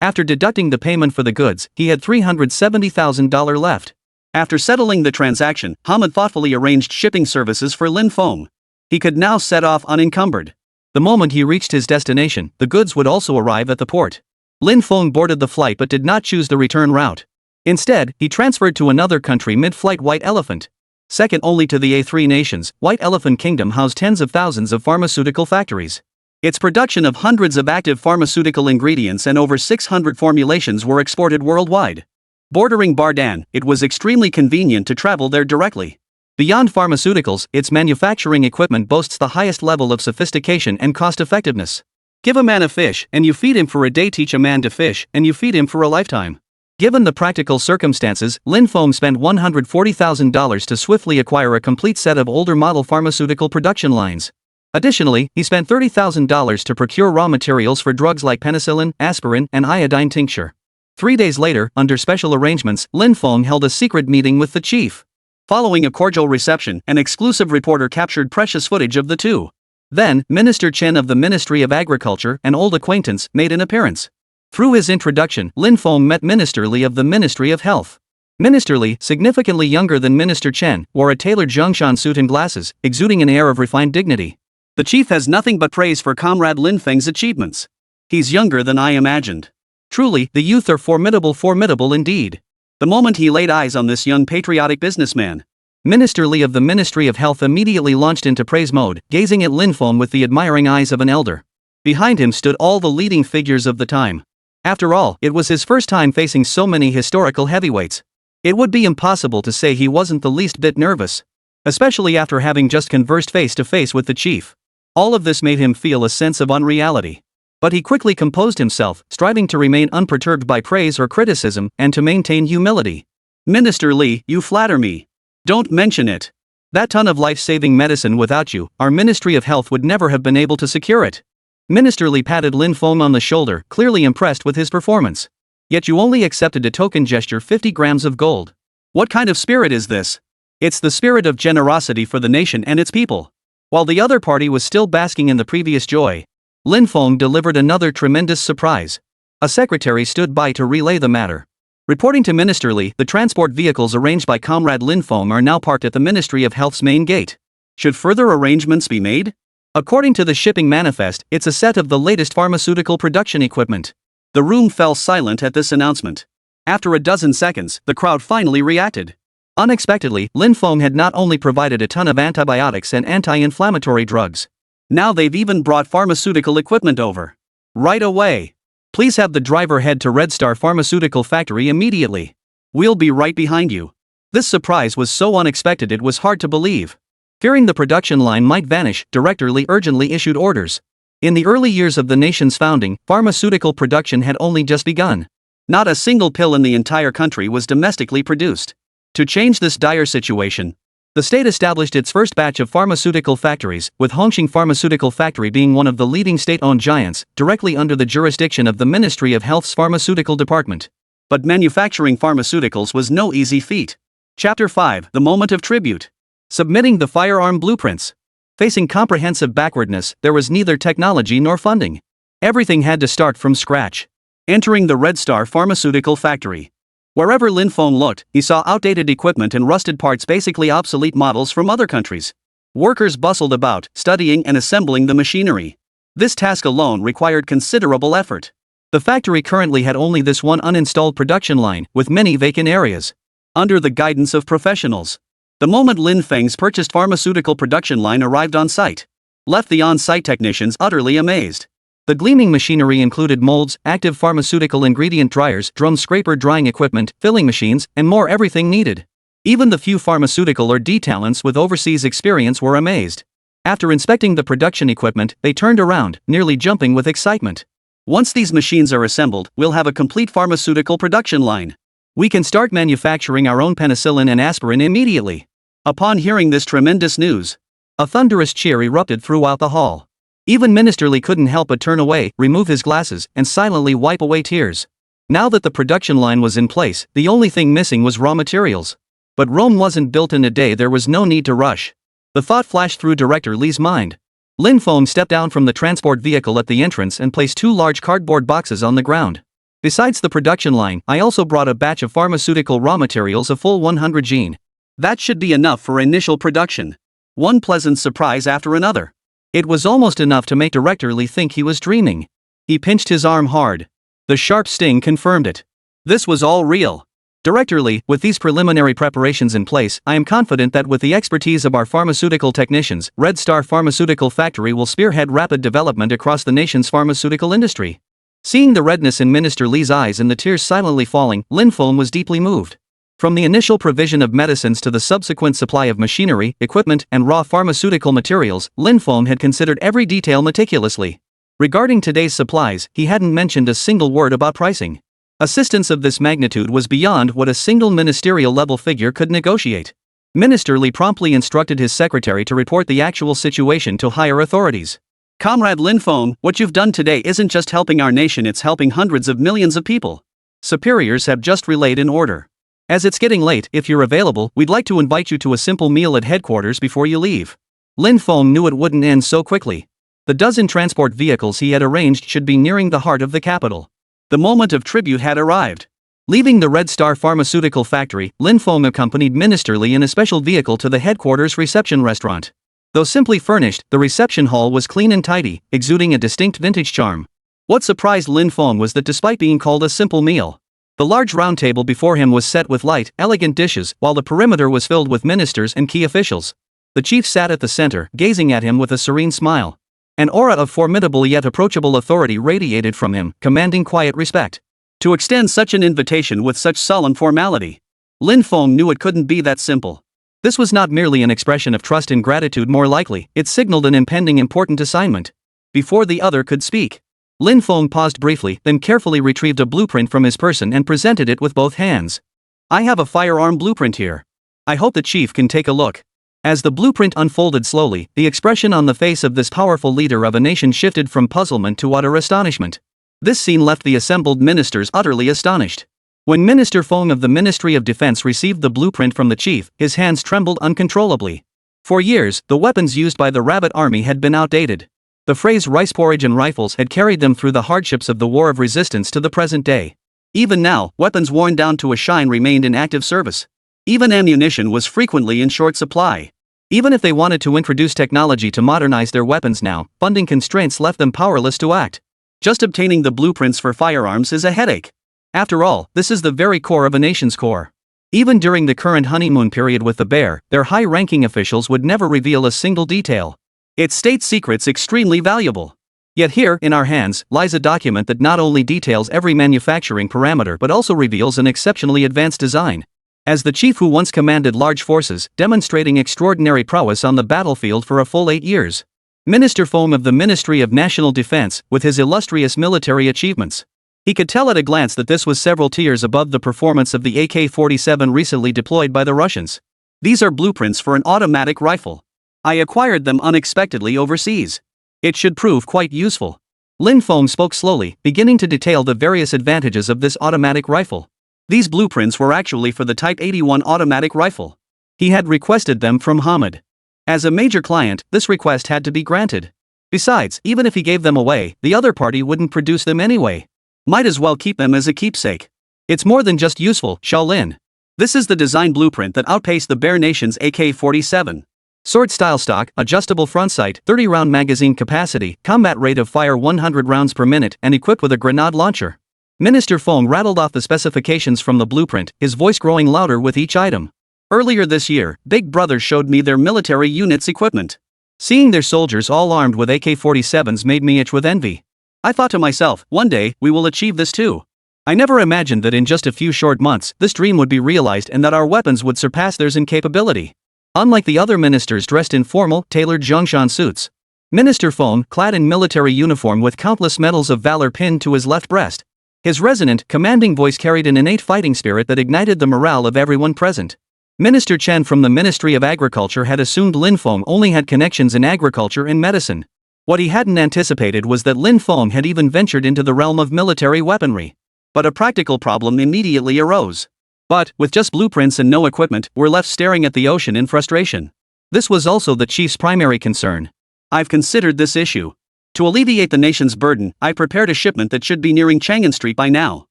After deducting the payment for the goods, he had $370,000 left. After settling the transaction, Hamid thoughtfully arranged shipping services for Lin Feng. He could now set off unencumbered. The moment he reached his destination, the goods would also arrive at the port. Lin Feng boarded the flight but did not choose the return route. Instead, he transferred to another country mid-flight. White Elephant. Second only to the A3 nations, White Elephant Kingdom housed tens of thousands of pharmaceutical factories. Its production of hundreds of active pharmaceutical ingredients and over 600 formulations were exported worldwide. Bordering Bardan, it was extremely convenient to travel there directly. Beyond pharmaceuticals, its manufacturing equipment boasts the highest level of sophistication and cost-effectiveness. Give a man a fish, and you feed him for a day. Teach a man to fish, and you feed him for a lifetime. Given the practical circumstances, Lin Feng spent $140,000 to swiftly acquire a complete set of older model pharmaceutical production lines. Additionally, he spent $30,000 to procure raw materials for drugs like penicillin, aspirin, and iodine tincture. 3 days later, under special arrangements, Lin Feng held a secret meeting with the chief. Following a cordial reception, an exclusive reporter captured precious footage of the two. Then, Minister Chen of the Ministry of Agriculture, an old acquaintance, made an appearance. Through his introduction, Lin Feng met Minister Li of the Ministry of Health. Minister Li, significantly younger than Minister Chen, wore a tailored Zhongshan suit and glasses, exuding an air of refined dignity. The chief has nothing but praise for Comrade Lin Feng's achievements. He's younger than I imagined. Truly, the youth are formidable indeed. The moment he laid eyes on this young patriotic businessman, Minister Li of the Ministry of Health immediately launched into praise mode, gazing at Lin Feng with the admiring eyes of an elder. Behind him stood all the leading figures of the time. After all, it was his first time facing so many historical heavyweights. It would be impossible to say he wasn't the least bit nervous. Especially after having just conversed face to face with the chief. All of this made him feel a sense of unreality. But he quickly composed himself, striving to remain unperturbed by praise or criticism, and to maintain humility. Minister Li, you flatter me. Don't mention it. That ton of life-saving medicine without you, our Ministry of Health would never have been able to secure it. Minister Li patted Lin Feng on the shoulder, clearly impressed with his performance. Yet you only accepted a token gesture, 50 grams of gold. What kind of spirit is this? It's the spirit of generosity for the nation and its people. While the other party was still basking in the previous joy, Lin Feng delivered another tremendous surprise. A secretary stood by to relay the matter. Reporting to Minister Li, the transport vehicles arranged by Comrade Lin Feng are now parked at the Ministry of Health's main gate. Should further arrangements be made? According to the shipping manifest, it's a set of the latest pharmaceutical production equipment. The room fell silent at this announcement. After a dozen seconds, the crowd finally reacted. Unexpectedly, Lin Feng had not only provided a ton of antibiotics and anti-inflammatory drugs. Now they've even brought pharmaceutical equipment over. Right away. Please have the driver head to Red Star Pharmaceutical Factory immediately. We'll be right behind you. This surprise was so unexpected it was hard to believe. Fearing the production line might vanish, Director Li urgently issued orders. In the early years of the nation's founding, pharmaceutical production had only just begun. Not a single pill in the entire country was domestically produced. To change this dire situation, the state established its first batch of pharmaceutical factories, with Hongqing Pharmaceutical Factory being one of the leading state-owned giants, directly under the jurisdiction of the Ministry of Health's Pharmaceutical Department. But manufacturing pharmaceuticals was no easy feat. Chapter 5: The Moment of Tribute. Submitting the Firearm Blueprints. Facing comprehensive backwardness, there was neither technology nor funding. Everything had to start from scratch. Entering the Red Star Pharmaceutical Factory. Wherever Lin Feng looked, he saw outdated equipment and rusted parts, basically obsolete models from other countries. Workers bustled about, studying and assembling the machinery. This task alone required considerable effort. The factory currently had only this one uninstalled production line, with many vacant areas. under the guidance of professionals. The moment Lin Feng's purchased pharmaceutical production line arrived on site, left the on-site technicians utterly amazed. The gleaming machinery included molds, active pharmaceutical ingredient dryers, drum scraper drying equipment, filling machines, and more everything needed. Even the few pharmaceutical or D talents with overseas experience were amazed. After inspecting the production equipment, they turned around, nearly jumping with excitement. Once these machines are assembled, we'll have a complete pharmaceutical production line. We can start manufacturing our own penicillin and aspirin immediately. Upon hearing this tremendous news, a thunderous cheer erupted throughout the hall. Even Minister Li couldn't help but turn away, remove his glasses, and silently wipe away tears. Now that the production line was in place, the only thing missing was raw materials. But Rome wasn't built in a day, there was no need to rush. The thought flashed through Director Li's mind. Lin Feng stepped down from the transport vehicle at the entrance and placed 2 large cardboard boxes on the ground. Besides the production line, I also brought a batch of pharmaceutical raw materials, a full 100 gene. That should be enough for initial production. One pleasant surprise after another. It was almost enough to make Director Li think he was dreaming. He pinched his arm hard. The sharp sting confirmed it. This was all real. Director Li, with these preliminary preparations in place, I am confident that with the expertise of our pharmaceutical technicians, Red Star Pharmaceutical Factory will spearhead rapid development across the nation's pharmaceutical industry. Seeing the redness in Minister Li's eyes and the tears silently falling, Lin Feng was deeply moved. From the initial provision of medicines to the subsequent supply of machinery, equipment, and raw pharmaceutical materials, Lin Feng had considered every detail meticulously. Regarding today's supplies, he hadn't mentioned a single word about pricing. Assistance of this magnitude was beyond what a single ministerial-level figure could negotiate. Minister Li promptly instructed his secretary to report the actual situation to higher authorities. Comrade Lin Feng, what you've done today isn't just helping our nation, it's helping hundreds of millions of people. Superiors have just relayed an order. As it's getting late, if you're available, we'd like to invite you to a simple meal at headquarters before you leave. Lin Feng knew it wouldn't end so quickly. The dozen transport vehicles he had arranged should be nearing the heart of the capital. The moment of tribute had arrived. Leaving the Red Star Pharmaceutical Factory, Lin Feng accompanied Minister Li in a special vehicle to the headquarters reception restaurant. Though simply furnished, the reception hall was clean and tidy, exuding a distinct vintage charm. What surprised Lin Feng was that despite being called a simple meal, the large round table before him was set with light, elegant dishes, while the perimeter was filled with ministers and key officials. The chief sat at the center, gazing at him with a serene smile. An aura of formidable yet approachable authority radiated from him, commanding quiet respect. To extend such an invitation with such solemn formality, Lin Feng knew it couldn't be that simple. This was not merely an expression of trust and gratitude, more likely, it signaled an impending important assignment. Before the other could speak, Lin Feng paused briefly, then carefully retrieved a blueprint from his person and presented it with both hands. I have a firearm blueprint here. I hope the chief can take a look. As the blueprint unfolded slowly, the expression on the face of this powerful leader of a nation shifted from puzzlement to utter astonishment. This scene left the assembled ministers utterly astonished. When Minister Feng of the Ministry of Defense received the blueprint from the chief, his hands trembled uncontrollably. For years, the weapons used by the Rabbit Army had been outdated. The phrase rice porridge and rifles had carried them through the hardships of the War of Resistance to the present day. Even now, weapons worn down to a shine remained in active service. Even ammunition was frequently in short supply. Even if they wanted to introduce technology to modernize their weapons now, funding constraints left them powerless to act. Just obtaining the blueprints for firearms is a headache. After all, this is the very core of a nation's core. Even during the current honeymoon period with the bear, their high-ranking officials would never reveal a single detail. It's state secrets extremely valuable. Yet here, in our hands, lies a document that not only details every manufacturing parameter but also reveals an exceptionally advanced design. As the chief who once commanded large forces, demonstrating extraordinary prowess on the battlefield for a full 8 years, Minister Feng of the Ministry of National Defense, with his illustrious military achievements, he could tell at a glance that this was several tiers above the performance of the AK-47 recently deployed by the Russians. These are blueprints for an automatic rifle. I acquired them unexpectedly overseas. It should prove quite useful. Lin Feng spoke slowly, beginning to detail the various advantages of this automatic rifle. These blueprints were actually for the Type 81 automatic rifle. He had requested them from Hamid. As a major client, this request had to be granted. Besides, even if he gave them away, the other party wouldn't produce them anyway. Might as well keep them as a keepsake. It's more than just useful, Shaolin. This is the design blueprint that outpaced the Bear Nation's AK-47. Sword style stock, adjustable front sight, 30-round magazine capacity, combat rate of fire 100 rounds per minute, and equipped with a grenade launcher. Minister Fong rattled off the specifications from the blueprint, his voice growing louder with each item. Earlier this year, Big Brother showed me their military units' equipment. Seeing their soldiers all armed with AK-47s made me itch with envy. I thought to myself, one day, we will achieve this too. I never imagined that in just a few short months, this dream would be realized and that our weapons would surpass theirs in capability. Unlike the other ministers dressed in formal, tailored Zhongshan suits, Minister Fong, clad in military uniform with countless medals of valor pinned to his left breast. His resonant, commanding voice carried an innate fighting spirit that ignited the morale of everyone present. Minister Chen from the Ministry of Agriculture had assumed Lin Fong only had connections in agriculture and medicine. What he hadn't anticipated was that Lin Fong had even ventured into the realm of military weaponry. But a practical problem immediately arose. But, with just blueprints and no equipment, we're left staring at the ocean in frustration. This was also the chief's primary concern. I've considered this issue. To alleviate the nation's burden, I prepared a shipment that should be nearing Chang'an Street by now.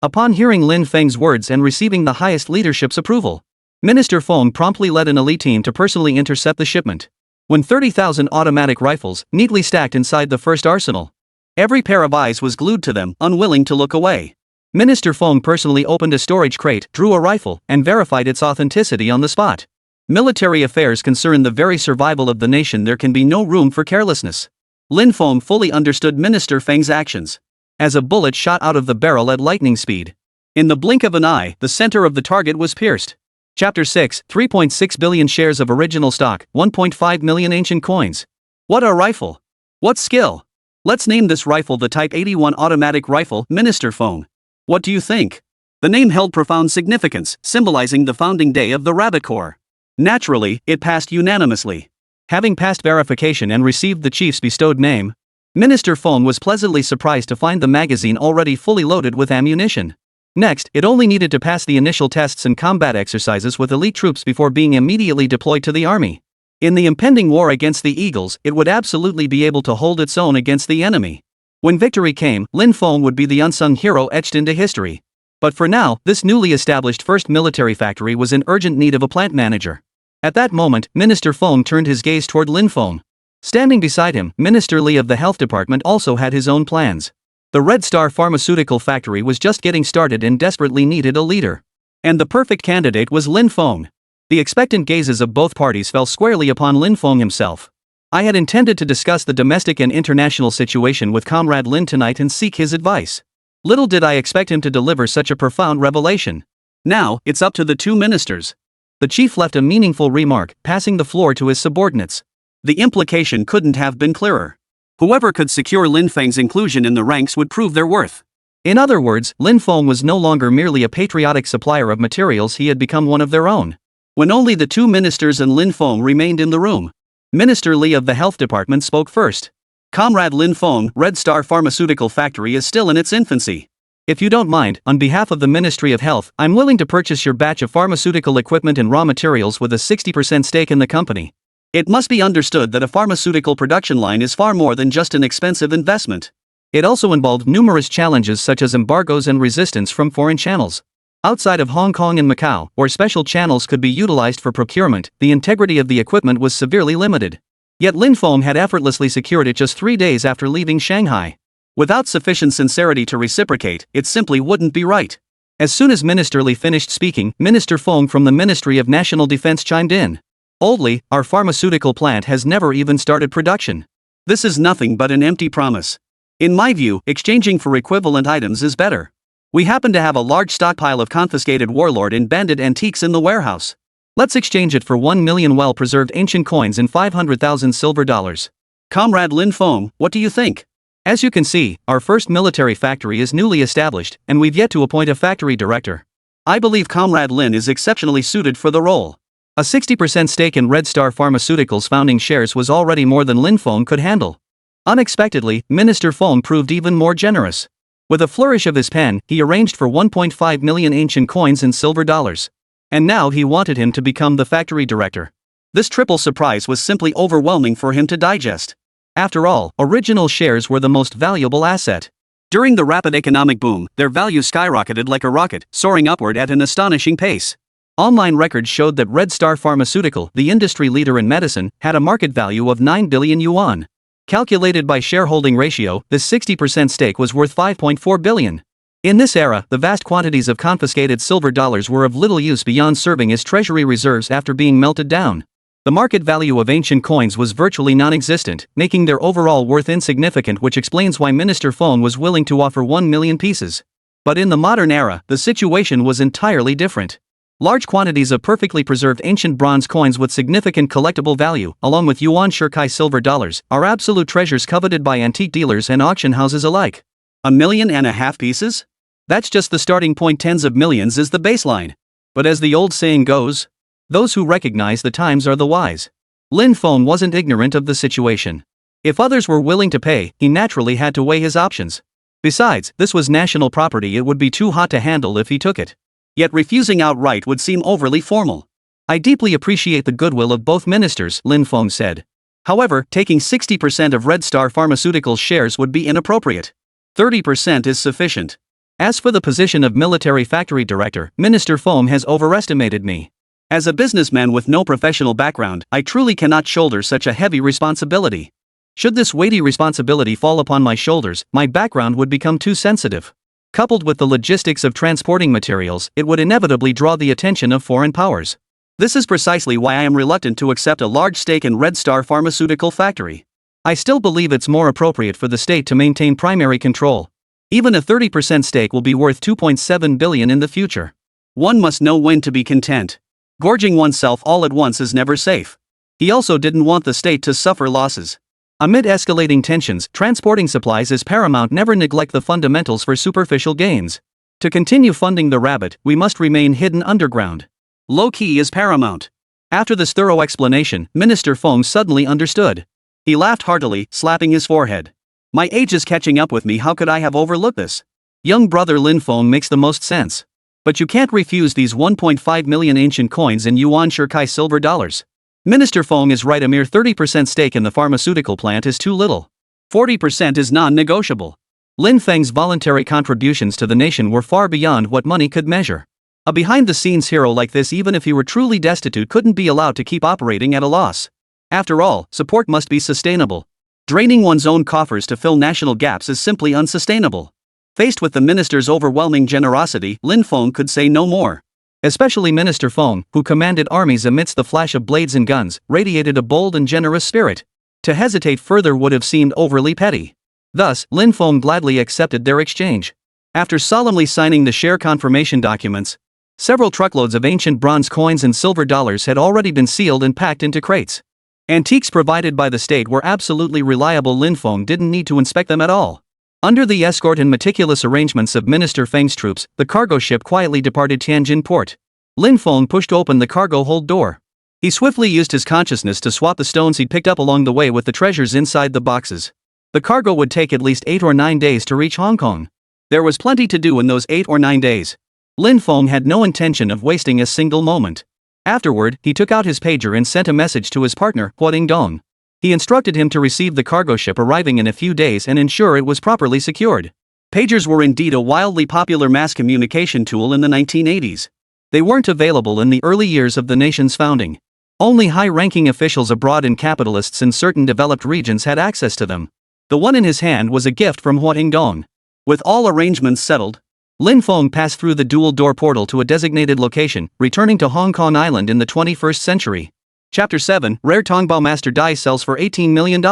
Upon hearing Lin Feng's words and receiving the highest leadership's approval, Minister Fong promptly led an elite team to personally intercept the shipment. When 30,000 automatic rifles, neatly stacked inside the first arsenal, every pair of eyes was glued to them, unwilling to look away. Minister Fong personally opened a storage crate, drew a rifle, and verified its authenticity on the spot. Military affairs concern the very survival of the nation. There can be no room for carelessness. Lin Fong fully understood Minister Feng's actions. As a bullet shot out of the barrel at lightning speed. In the blink of an eye, the center of the target was pierced. Chapter 6, 3.6 billion shares of original stock, 1.5 million ancient coins. What a rifle! What skill! Let's name this rifle the Type 81 automatic rifle, Minister Fong. What do you think? The name held profound significance, symbolizing the founding day of the Rabbit Corps. Naturally, it passed unanimously. Having passed verification and received the chief's bestowed name, Minister Fong was pleasantly surprised to find the magazine already fully loaded with ammunition. Next, it only needed to pass the initial tests and combat exercises with elite troops before being immediately deployed to the army. In the impending war against the Eagles, it would absolutely be able to hold its own against the enemy. When victory came, Lin Fong would be the unsung hero etched into history. But for now, this newly established first military factory was in urgent need of a plant manager. At that moment, Minister Fong turned his gaze toward Lin Fong. Standing beside him, Minister Li of the Health Department also had his own plans. The Red Star Pharmaceutical Factory was just getting started and desperately needed a leader. And the perfect candidate was Lin Fong. The expectant gazes of both parties fell squarely upon Lin Fong himself. I had intended to discuss the domestic and international situation with Comrade Lin tonight and seek his advice. Little did I expect him to deliver such a profound revelation. Now, it's up to the two ministers. The chief left a meaningful remark, passing the floor to his subordinates. The implication couldn't have been clearer. Whoever could secure Lin Feng's inclusion in the ranks would prove their worth. In other words, Lin Feng was no longer merely a patriotic supplier of materials, he had become one of their own. When only the two ministers and Lin Feng remained in the room, Minister Li of the Health Department spoke first. Comrade Lin Feng, Red Star Pharmaceutical Factory is still in its infancy. If you don't mind, on behalf of the Ministry of Health, I'm willing to purchase your batch of pharmaceutical equipment and raw materials with a 60% stake in the company. It must be understood that a pharmaceutical production line is far more than just an expensive investment. It also involved numerous challenges such as embargoes and resistance from foreign channels. Outside of Hong Kong and Macau, where special channels could be utilized for procurement, the integrity of the equipment was severely limited. Yet Lin Feng had effortlessly secured it just 3 days after leaving Shanghai. Without sufficient sincerity to reciprocate, it simply wouldn't be right. As soon as Minister Li finished speaking, Minister Feng from the Ministry of National Defense chimed in. Oldly, our pharmaceutical plant has never even started production. This is nothing but an empty promise. In my view, exchanging for equivalent items is better. We happen to have a large stockpile of confiscated warlord and bandit antiques in the warehouse. Let's exchange it for 1 million well-preserved ancient coins and 500,000 silver dollars. Comrade Lin Feng, what do you think? As you can see, our first military factory is newly established, and we've yet to appoint a factory director. I believe Comrade Lin is exceptionally suited for the role. A 60% stake in Red Star Pharmaceuticals founding shares was already more than Lin Feng could handle. Unexpectedly, Minister Feng proved even more generous. With a flourish of his pen, he arranged for 1.5 million ancient coins and silver dollars. And now he wanted him to become the factory director. This triple surprise was simply overwhelming for him to digest. After all, original shares were the most valuable asset. During the rapid economic boom, their value skyrocketed like a rocket, soaring upward at an astonishing pace. Online records showed that Red Star Pharmaceutical, the industry leader in medicine, had a market value of 9 billion yuan. Calculated by shareholding ratio, this 60% stake was worth 5.4 billion. In this era, the vast quantities of confiscated silver dollars were of little use beyond serving as treasury reserves after being melted down. The market value of ancient coins was virtually non-existent, making their overall worth insignificant, which explains why Minister Fong was willing to offer 1 million pieces. But in the modern era, the situation was entirely different. Large quantities of perfectly preserved ancient bronze coins with significant collectible value, along with yuan shirkai silver dollars, are absolute treasures coveted by antique dealers and auction houses alike. 1.5 million pieces? That's just the starting point. Tens of millions is the baseline. But as the old saying goes, those who recognize the times are the wise. Lin Fong wasn't ignorant of the situation. If others were willing to pay, he naturally had to weigh his options. Besides, this was national property. It would be too hot to handle if he took it. Yet refusing outright would seem overly formal. I deeply appreciate the goodwill of both ministers, Lin Fong said. However, taking 60% of Red Star Pharmaceuticals shares would be inappropriate. 30% is sufficient. As for the position of military factory director, Minister Fong has overestimated me. As a businessman with no professional background, I truly cannot shoulder such a heavy responsibility. Should this weighty responsibility fall upon my shoulders, my background would become too sensitive. Coupled with the logistics of transporting materials, it would inevitably draw the attention of foreign powers. This is precisely why I am reluctant to accept a large stake in Red Star Pharmaceutical Factory. I still believe it's more appropriate for the state to maintain primary control. Even a 30% stake will be worth 2.7 billion in the future. One must know when to be content. Gorging oneself all at once is never safe. He also didn't want the state to suffer losses. Amid escalating tensions, transporting supplies is paramount. Never neglect the fundamentals for superficial gains. To continue funding the rabbit, we must remain hidden underground. Low key is paramount. After this thorough explanation, Minister Fong suddenly understood. He laughed heartily, slapping his forehead. My age is catching up with me. How could I have overlooked this? Young brother Lin Fong makes the most sense. But you can't refuse these 1.5 million ancient coins and yuan shirkai silver dollars. Minister Fong is right. A mere 30% stake in the pharmaceutical plant is too little. 40% is non-negotiable. Lin Feng's voluntary contributions to the nation were far beyond what money could measure. A behind-the-scenes hero like this, even if he were truly destitute, couldn't be allowed to keep operating at a loss. After all, support must be sustainable. Draining one's own coffers to fill national gaps is simply unsustainable. Faced with the minister's overwhelming generosity, Lin Fong could say no more. Especially Minister Fong, who commanded armies amidst the flash of blades and guns, radiated a bold and generous spirit. To hesitate further would have seemed overly petty. Thus, Lin Fong gladly accepted their exchange. After solemnly signing the share confirmation documents, several truckloads of ancient bronze coins and silver dollars had already been sealed and packed into crates. Antiques provided by the state were absolutely reliable. Lin Fong didn't need to inspect them at all. Under the escort and meticulous arrangements of Minister Feng's troops, the cargo ship quietly departed Tianjin port. Lin Fong pushed open the cargo hold door. He swiftly used his consciousness to swap the stones he'd picked up along the way with the treasures inside the boxes. The cargo would take at least 8 or 9 days to reach Hong Kong. There was plenty to do in those 8 or 9 days. Lin Fong had no intention of wasting a single moment. Afterward, he took out his pager and sent a message to his partner, Hua Dingdong. He instructed him to receive the cargo ship arriving in a few days and ensure it was properly secured. Pagers were indeed a wildly popular mass communication tool in the 1980s. They weren't available in the early years of the nation's founding. Only high-ranking officials abroad and capitalists in certain developed regions had access to them. The one in his hand was a gift from Hua Dingdong. With all arrangements settled, Lin Fong passed through the dual-door portal to a designated location, returning to Hong Kong Island in the 21st century. Chapter 7, Rare Tongbao Master Die sells for $18 million.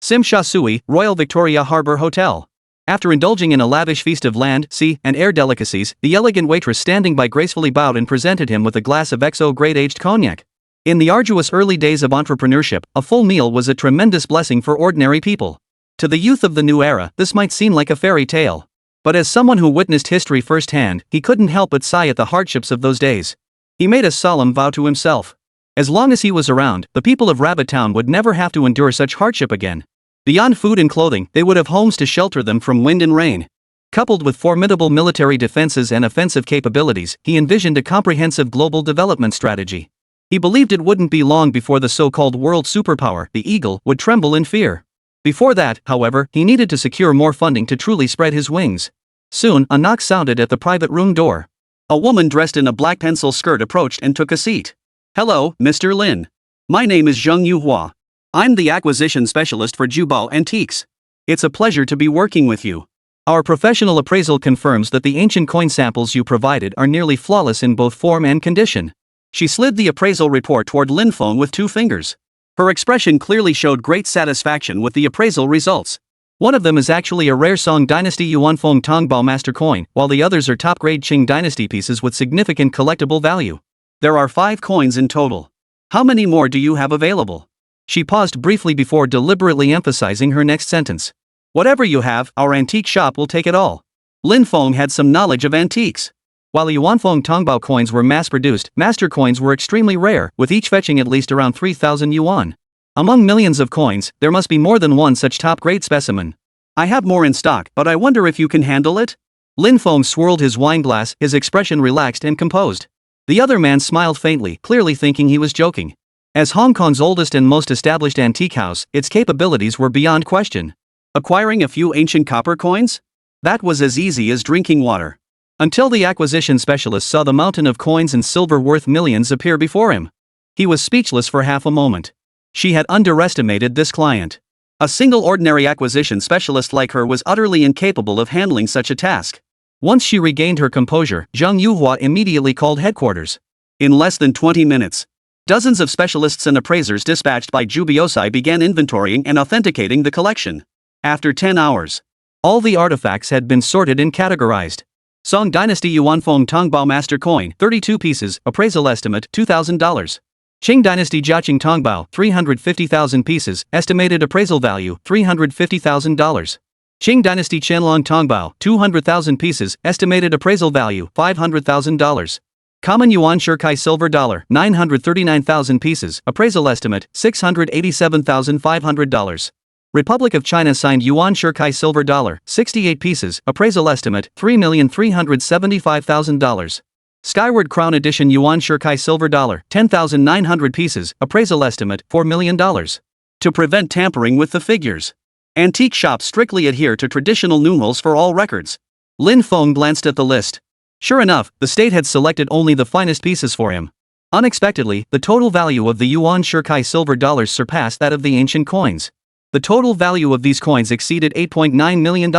Sim Sha Sui, Royal Victoria Harbour Hotel. After indulging in a lavish feast of land, sea, and air delicacies, the elegant waitress standing by gracefully bowed and presented him with a glass of XO grade aged cognac. In the arduous early days of entrepreneurship, a full meal was a tremendous blessing for ordinary people. To the youth of the new era, this might seem like a fairy tale. But as someone who witnessed history firsthand, he couldn't help but sigh at the hardships of those days. He made a solemn vow to himself. As long as he was around, the people of Rabbit Town would never have to endure such hardship again. Beyond food and clothing, they would have homes to shelter them from wind and rain. Coupled with formidable military defenses and offensive capabilities, he envisioned a comprehensive global development strategy. He believed it wouldn't be long before the so-called world superpower, the Eagle, would tremble in fear. Before that, however, he needed to secure more funding to truly spread his wings. Soon, a knock sounded at the private room door. A woman dressed in a black pencil skirt approached and took a seat. Hello, Mr. Lin. My name is Zheng Yuhua. I'm the acquisition specialist for Jubao Antiques. It's a pleasure to be working with you. Our professional appraisal confirms that the ancient coin samples you provided are nearly flawless in both form and condition. She slid the appraisal report toward Lin Feng with 2 fingers. Her expression clearly showed great satisfaction with the appraisal results. One of them is actually a rare Song Dynasty Yuanfeng Tongbao master coin, while the others are top-grade Qing Dynasty pieces with significant collectible value. There are 5 coins in total. How many more do you have available? She paused briefly before deliberately emphasizing her next sentence. Whatever you have, our antique shop will take it all. Lin Feng had some knowledge of antiques. While Yuanfeng Tongbao coins were mass-produced, master coins were extremely rare, with each fetching at least around 3,000 yuan. Among millions of coins, there must be more than one such top-grade specimen. I have more in stock, but I wonder if you can handle it? Lin Feng swirled his wineglass, his expression relaxed and composed. The other man smiled faintly, clearly thinking he was joking. As Hong Kong's oldest and most established antique house, its capabilities were beyond question. Acquiring a few ancient copper coins? That was as easy as drinking water. Until the acquisition specialist saw the mountain of coins and silver worth millions appear before him. He was speechless for half a moment. She had underestimated this client. A single ordinary acquisition specialist like her was utterly incapable of handling such a task. Once she regained her composure, Zhang Yuhua immediately called headquarters. In less than 20 minutes, dozens of specialists and appraisers dispatched by Zhu Biosai began inventorying and authenticating the collection. After 10 hours, all the artifacts had been sorted and categorized. Song Dynasty Yuanfeng Tongbao Master Coin, 32 pieces, appraisal estimate $2,000. Qing Dynasty Jiaqing Tongbao, 350,000 pieces, estimated appraisal value $350,000. Qing Dynasty Qianlong Tongbao, 200,000 pieces, estimated appraisal value $500,000. Common Yuan Shirkai Silver Dollar, 939,000 pieces, appraisal estimate $687,500. Republic of China signed Yuan Shirkai Silver Dollar, 68 pieces, appraisal estimate $3,375,000. Skyward Crown Edition Yuan Shirkai Silver Dollar, 10,900 pieces, appraisal estimate $4 million. To prevent tampering with the figures, antique shops strictly adhere to traditional numerals for all records. Lin Feng glanced at the list. Sure enough, the state had selected only the finest pieces for him. Unexpectedly, the total value of the Yuan Shirkai Silver Dollars surpassed that of the ancient coins. The total value of these coins exceeded $8.9 million.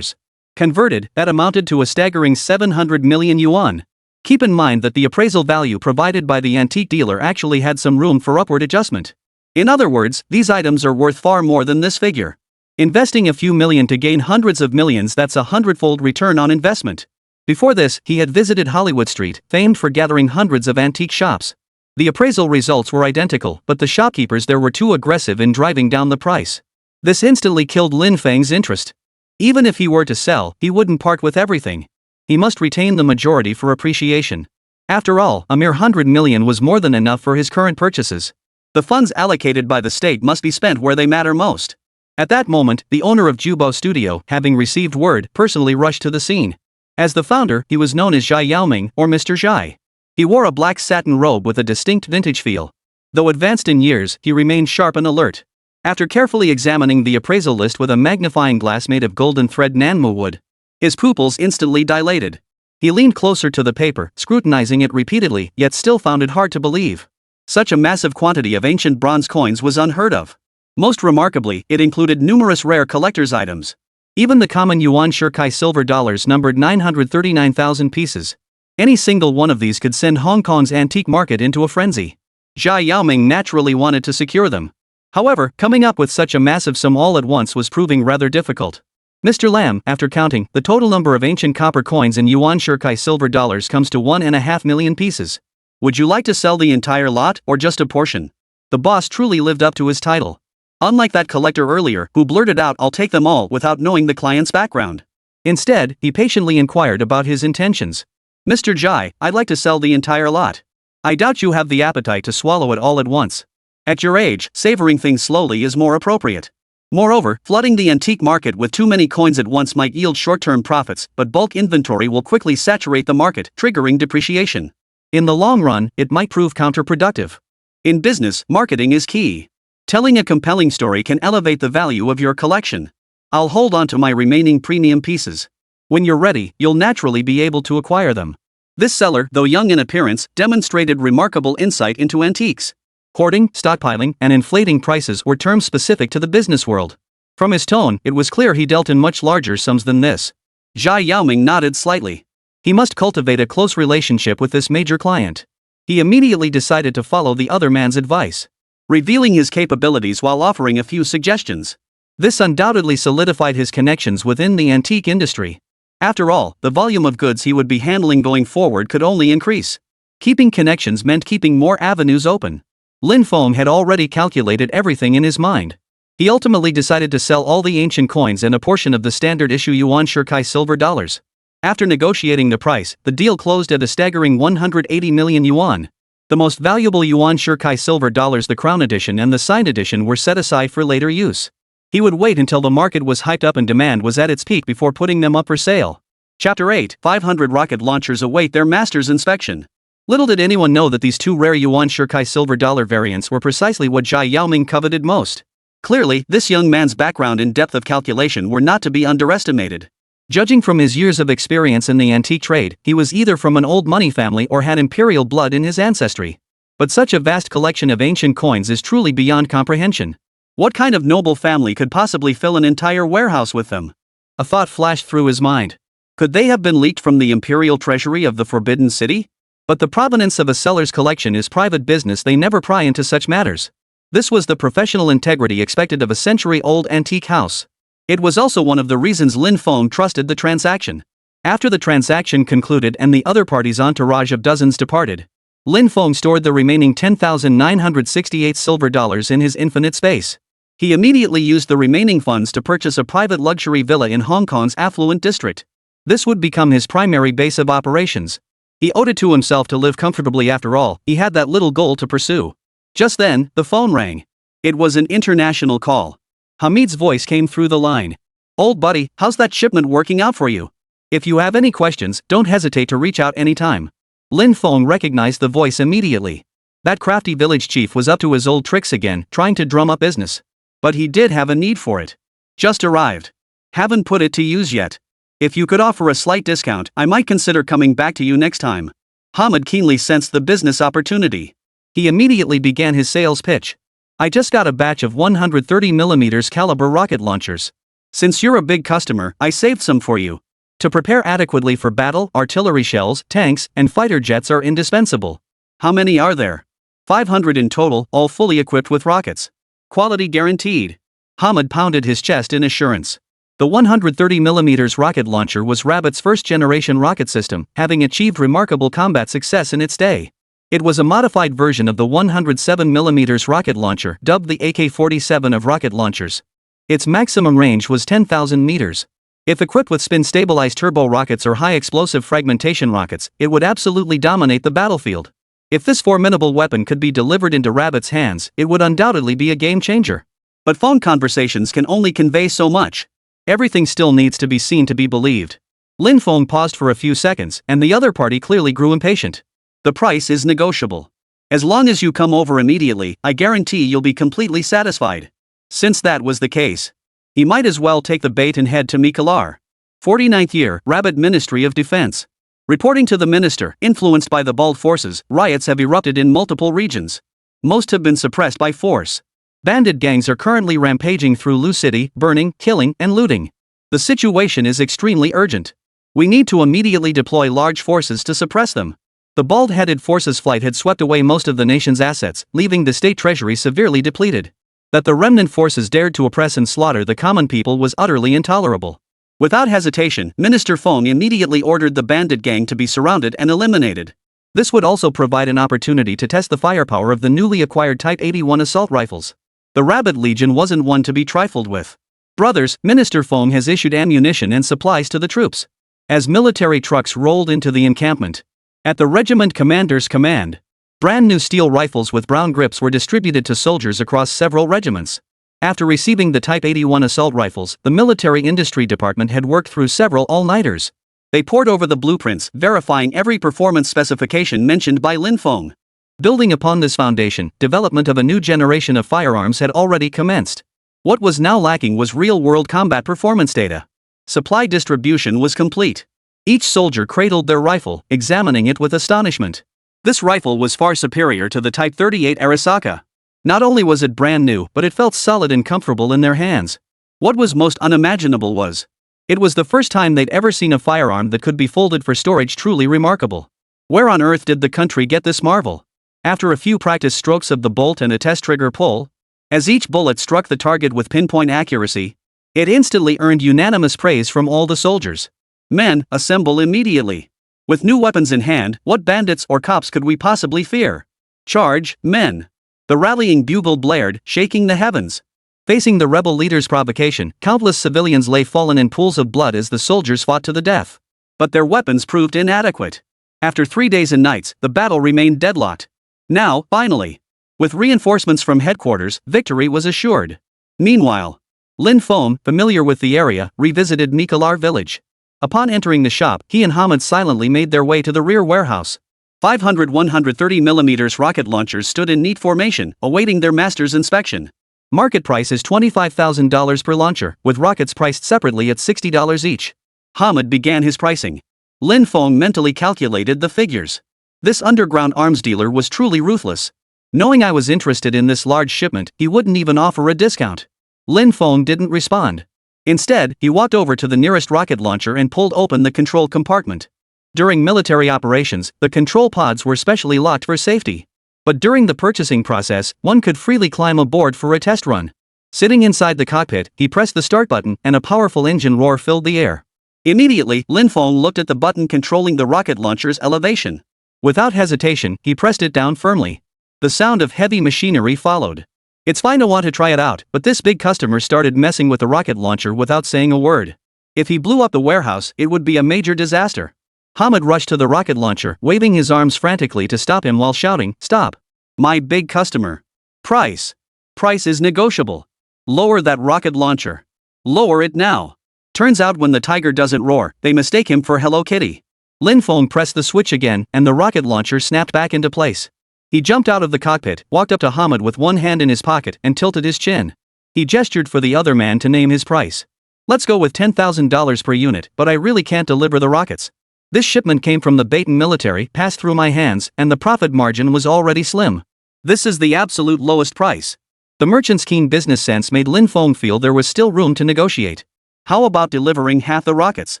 Converted, that amounted to a staggering 700 million yuan. Keep in mind that the appraisal value provided by the antique dealer actually had some room for upward adjustment. In other words, these items are worth far more than this figure. Investing a few million to gain hundreds of millions, that's a 100-fold return on investment. Before this, he had visited Hollywood Street, famed for gathering hundreds of antique shops. The appraisal results were identical, but the shopkeepers there were too aggressive in driving down the price. This instantly killed Lin Feng's interest. Even if he were to sell, he wouldn't part with everything. He must retain the majority for appreciation. After all, a mere 100 million was more than enough for his current purchases. The funds allocated by the state must be spent where they matter most. At that moment, the owner of Jubo Studio, having received word, personally rushed to the scene. As the founder, he was known as Zhai Yaoming, or Mr. Zhai. He wore a black satin robe with a distinct vintage feel. Though advanced in years, he remained sharp and alert. After carefully examining the appraisal list with a magnifying glass made of golden thread Nanmo wood, his pupils instantly dilated. He leaned closer to the paper, scrutinizing it repeatedly, yet still found it hard to believe. Such a massive quantity of ancient bronze coins was unheard of. Most remarkably, it included numerous rare collector's items. Even the common Yuan Shirkai silver dollars numbered 939,000 pieces. Any single one of these could send Hong Kong's antique market into a frenzy. Zhai Yaoming naturally wanted to secure them. However, coming up with such a massive sum all at once was proving rather difficult. Mr. Lam, after counting, the total number of ancient copper coins and Yuan Shirkai silver dollars comes to 1.5 million pieces. Would you like to sell the entire lot, or just a portion? The boss truly lived up to his title. Unlike that collector earlier, who blurted out "I'll take them all" without knowing the client's background. Instead, he patiently inquired about his intentions. Mr. Zhai, I'd like to sell the entire lot. I doubt you have the appetite to swallow it all at once. At your age, savoring things slowly is more appropriate. Moreover, flooding the antique market with too many coins at once might yield short-term profits, but bulk inventory will quickly saturate the market, triggering depreciation. In the long run, it might prove counterproductive. In business, marketing is key. Telling a compelling story can elevate the value of your collection. I'll hold on to my remaining premium pieces. When you're ready, you'll naturally be able to acquire them. This seller, though young in appearance, demonstrated remarkable insight into antiques. Hoarding, stockpiling, and inflating prices were terms specific to the business world. From his tone, it was clear he dealt in much larger sums than this. Zhai Yaoming nodded slightly. He must cultivate a close relationship with this major client. He immediately decided to follow the other man's advice, revealing his capabilities while offering a few suggestions. This undoubtedly solidified his connections within the antique industry. After all, the volume of goods he would be handling going forward could only increase. Keeping connections meant keeping more avenues open. Lin Feng had already calculated everything in his mind. He ultimately decided to sell all the ancient coins and a portion of the standard issue yuan Shirkai silver dollars. After negotiating the price, the deal closed at a staggering 180 million yuan. The most valuable yuan Shirkai silver dollars, the Crown Edition and the Signed Edition, were set aside for later use. He would wait until the market was hyped up and demand was at its peak before putting them up for sale. Chapter 8. 500 rocket launchers await their master's inspection. Little did anyone know that these two rare yuan Shirkai silver dollar variants were precisely what Zhai Yaoming coveted most. Clearly, this young man's background and depth of calculation were not to be underestimated. Judging from his years of experience in the antique trade, he was either from an old money family or had imperial blood in his ancestry. But such a vast collection of ancient coins is truly beyond comprehension. What kind of noble family could possibly fill an entire warehouse with them? A thought flashed through his mind. Could they have been leaked from the imperial treasury of the Forbidden City? But the provenance of a seller's collection is private business. They never pry into such matters. This was the professional integrity expected of a century-old antique house. It was also one of the reasons Lin Feng trusted the transaction. After the transaction concluded and the other party's entourage of dozens departed, Lin Feng stored the remaining 10,968 silver dollars in his infinite space. He immediately used the remaining funds to purchase a private luxury villa in Hong Kong's affluent district. This would become his primary base of operations. He owed it to himself to live comfortably. After all, he had that little goal to pursue. Just then, the phone rang. It was an international call. Hamid's voice came through the line. "Old buddy, how's that shipment working out for you? If you have any questions, don't hesitate to reach out anytime." Lin Feng recognized the voice immediately. That crafty village chief was up to his old tricks again, trying to drum up business. But he did have a need for it. "Just arrived. Haven't put it to use yet. If you could offer a slight discount, I might consider coming back to you next time." Hamid keenly sensed the business opportunity. He immediately began his sales pitch. "I just got a batch of 130mm caliber rocket launchers. Since you're a big customer, I saved some for you. To prepare adequately for battle, artillery shells, tanks, and fighter jets are indispensable." "How many are there?" 500 in total, all fully equipped with rockets. Quality guaranteed." Hamid pounded his chest in assurance. The 130mm rocket launcher was Rabbit's first-generation rocket system, having achieved remarkable combat success in its day. It was a modified version of the 107mm rocket launcher, dubbed the AK-47 of rocket launchers. Its maximum range was 10,000 meters. If equipped with spin-stabilized turbo rockets or high-explosive fragmentation rockets, it would absolutely dominate the battlefield. If this formidable weapon could be delivered into Rabbit's hands, it would undoubtedly be a game-changer. But phone conversations can only convey so much. Everything still needs to be seen to be believed. Lin Feng paused for a few seconds, and the other party clearly grew impatient. "The price is negotiable. As long as you come over immediately, I guarantee you'll be completely satisfied." Since that was the case, he might as well take the bait and head to Mikalar. 49th year, Rabbit Ministry of Defense. Reporting to the minister, influenced by the Bald forces, riots have erupted in multiple regions. Most have been suppressed by force. Bandit gangs are currently rampaging through Lu City, burning, killing, and looting. The situation is extremely urgent. We need to immediately deploy large forces to suppress them. The bald-headed forces' flight had swept away most of the nation's assets, leaving the state treasury severely depleted. That the remnant forces dared to oppress and slaughter the common people was utterly intolerable. Without hesitation, Minister Feng immediately ordered the bandit gang to be surrounded and eliminated. This would also provide an opportunity to test the firepower of the newly acquired Type 81 assault rifles. The Rabbit Legion wasn't one to be trifled with. "Brothers, Minister Feng has issued ammunition and supplies to the troops." As military trucks rolled into the encampment, at the regiment commander's command, brand new steel rifles with brown grips were distributed to soldiers across several regiments. After receiving the Type 81 assault rifles, the military industry department had worked through several all-nighters. They pored over the blueprints, verifying every performance specification mentioned by Lin Feng. Building upon this foundation, development of a new generation of firearms had already commenced. What was now lacking was real-world combat performance data. Supply distribution was complete. Each soldier cradled their rifle, examining it with astonishment. This rifle was far superior to the Type 38 Arasaka. Not only was it brand new, but it felt solid and comfortable in their hands. What was most unimaginable was, It was the first time they'd ever seen a firearm that could be folded for storage, truly remarkable. Where on earth did the country get this marvel? After a few practice strokes of the bolt and a test trigger pull, as each bullet struck the target with pinpoint accuracy, it instantly earned unanimous praise from all the soldiers. Men, assemble immediately. With new weapons in hand, what bandits or cops could we possibly fear? Charge, men! The rallying bugle blared, shaking the heavens. Facing the rebel leader's provocation, countless civilians lay fallen in pools of blood as the soldiers fought to the death. But their weapons proved inadequate. After 3 days and nights, the battle remained deadlocked. Now, finally, with reinforcements from headquarters, victory was assured. Meanwhile, Lin Feng, familiar with the area, revisited Mikalar village. Upon entering the shop, he and Hamid silently made their way to the rear warehouse. 500 130mm rocket launchers stood in neat formation, awaiting their master's inspection. Market price is $25,000 per launcher, with rockets priced separately at $60 each. Hamid began his pricing. Lin Feng mentally calculated the figures. This underground arms dealer was truly ruthless. Knowing I was interested in this large shipment, he wouldn't even offer a discount. Lin Feng didn't respond. Instead, he walked over to the nearest rocket launcher and pulled open the control compartment. During military operations, the control pods were specially locked for safety. But during the purchasing process, one could freely climb aboard for a test run. Sitting inside the cockpit, he pressed the start button, and a powerful engine roar filled the air. Immediately, Lin Feng looked at the button controlling the rocket launcher's elevation. Without hesitation, he pressed it down firmly. The sound of heavy machinery followed. It's fine to want to try it out, but this big customer started messing with the rocket launcher without saying a word. If he blew up the warehouse, it would be a major disaster. Hamid rushed to the rocket launcher, waving his arms frantically to stop him while shouting, "Stop! My big customer! Price! Price is negotiable! Lower that rocket launcher! Lower it now!" Turns out when the tiger doesn't roar, they mistake him for Hello Kitty. Lin Feng pressed the switch again, and the rocket launcher snapped back into place. He jumped out of the cockpit, walked up to Hamid with one hand in his pocket, and tilted his chin. He gestured for the other man to name his price. "Let's go with $10,000 per unit, but I really can't deliver the rockets. This shipment came from the Baton military, passed through my hands, and the profit margin was already slim. This is the absolute lowest price." The merchant's keen business sense made Lin Feng feel there was still room to negotiate. "How about delivering half the rockets?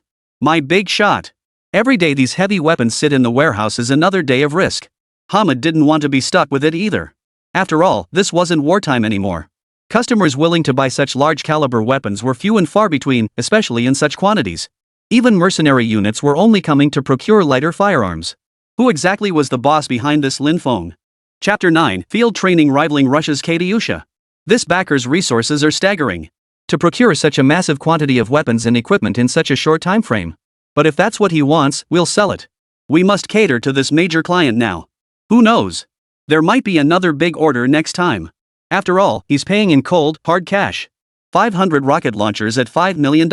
My big shot. Every day these heavy weapons sit in the warehouse is another day of risk." Hamid didn't want to be stuck with it either. After all, this wasn't wartime anymore. Customers willing to buy such large caliber weapons were few and far between, especially in such quantities. Even mercenary units were only coming to procure lighter firearms. Who exactly was the boss behind this Lin Feng? Chapter 9, Field Training Rivaling Russia's Katyusha. This backer's resources are staggering. To procure such a massive quantity of weapons and equipment in such a short time frame. But if that's what he wants, we'll sell it. We must cater to this major client now. Who knows? There might be another big order next time. After all, he's paying in cold, hard cash. 500 rocket launchers at $5 million.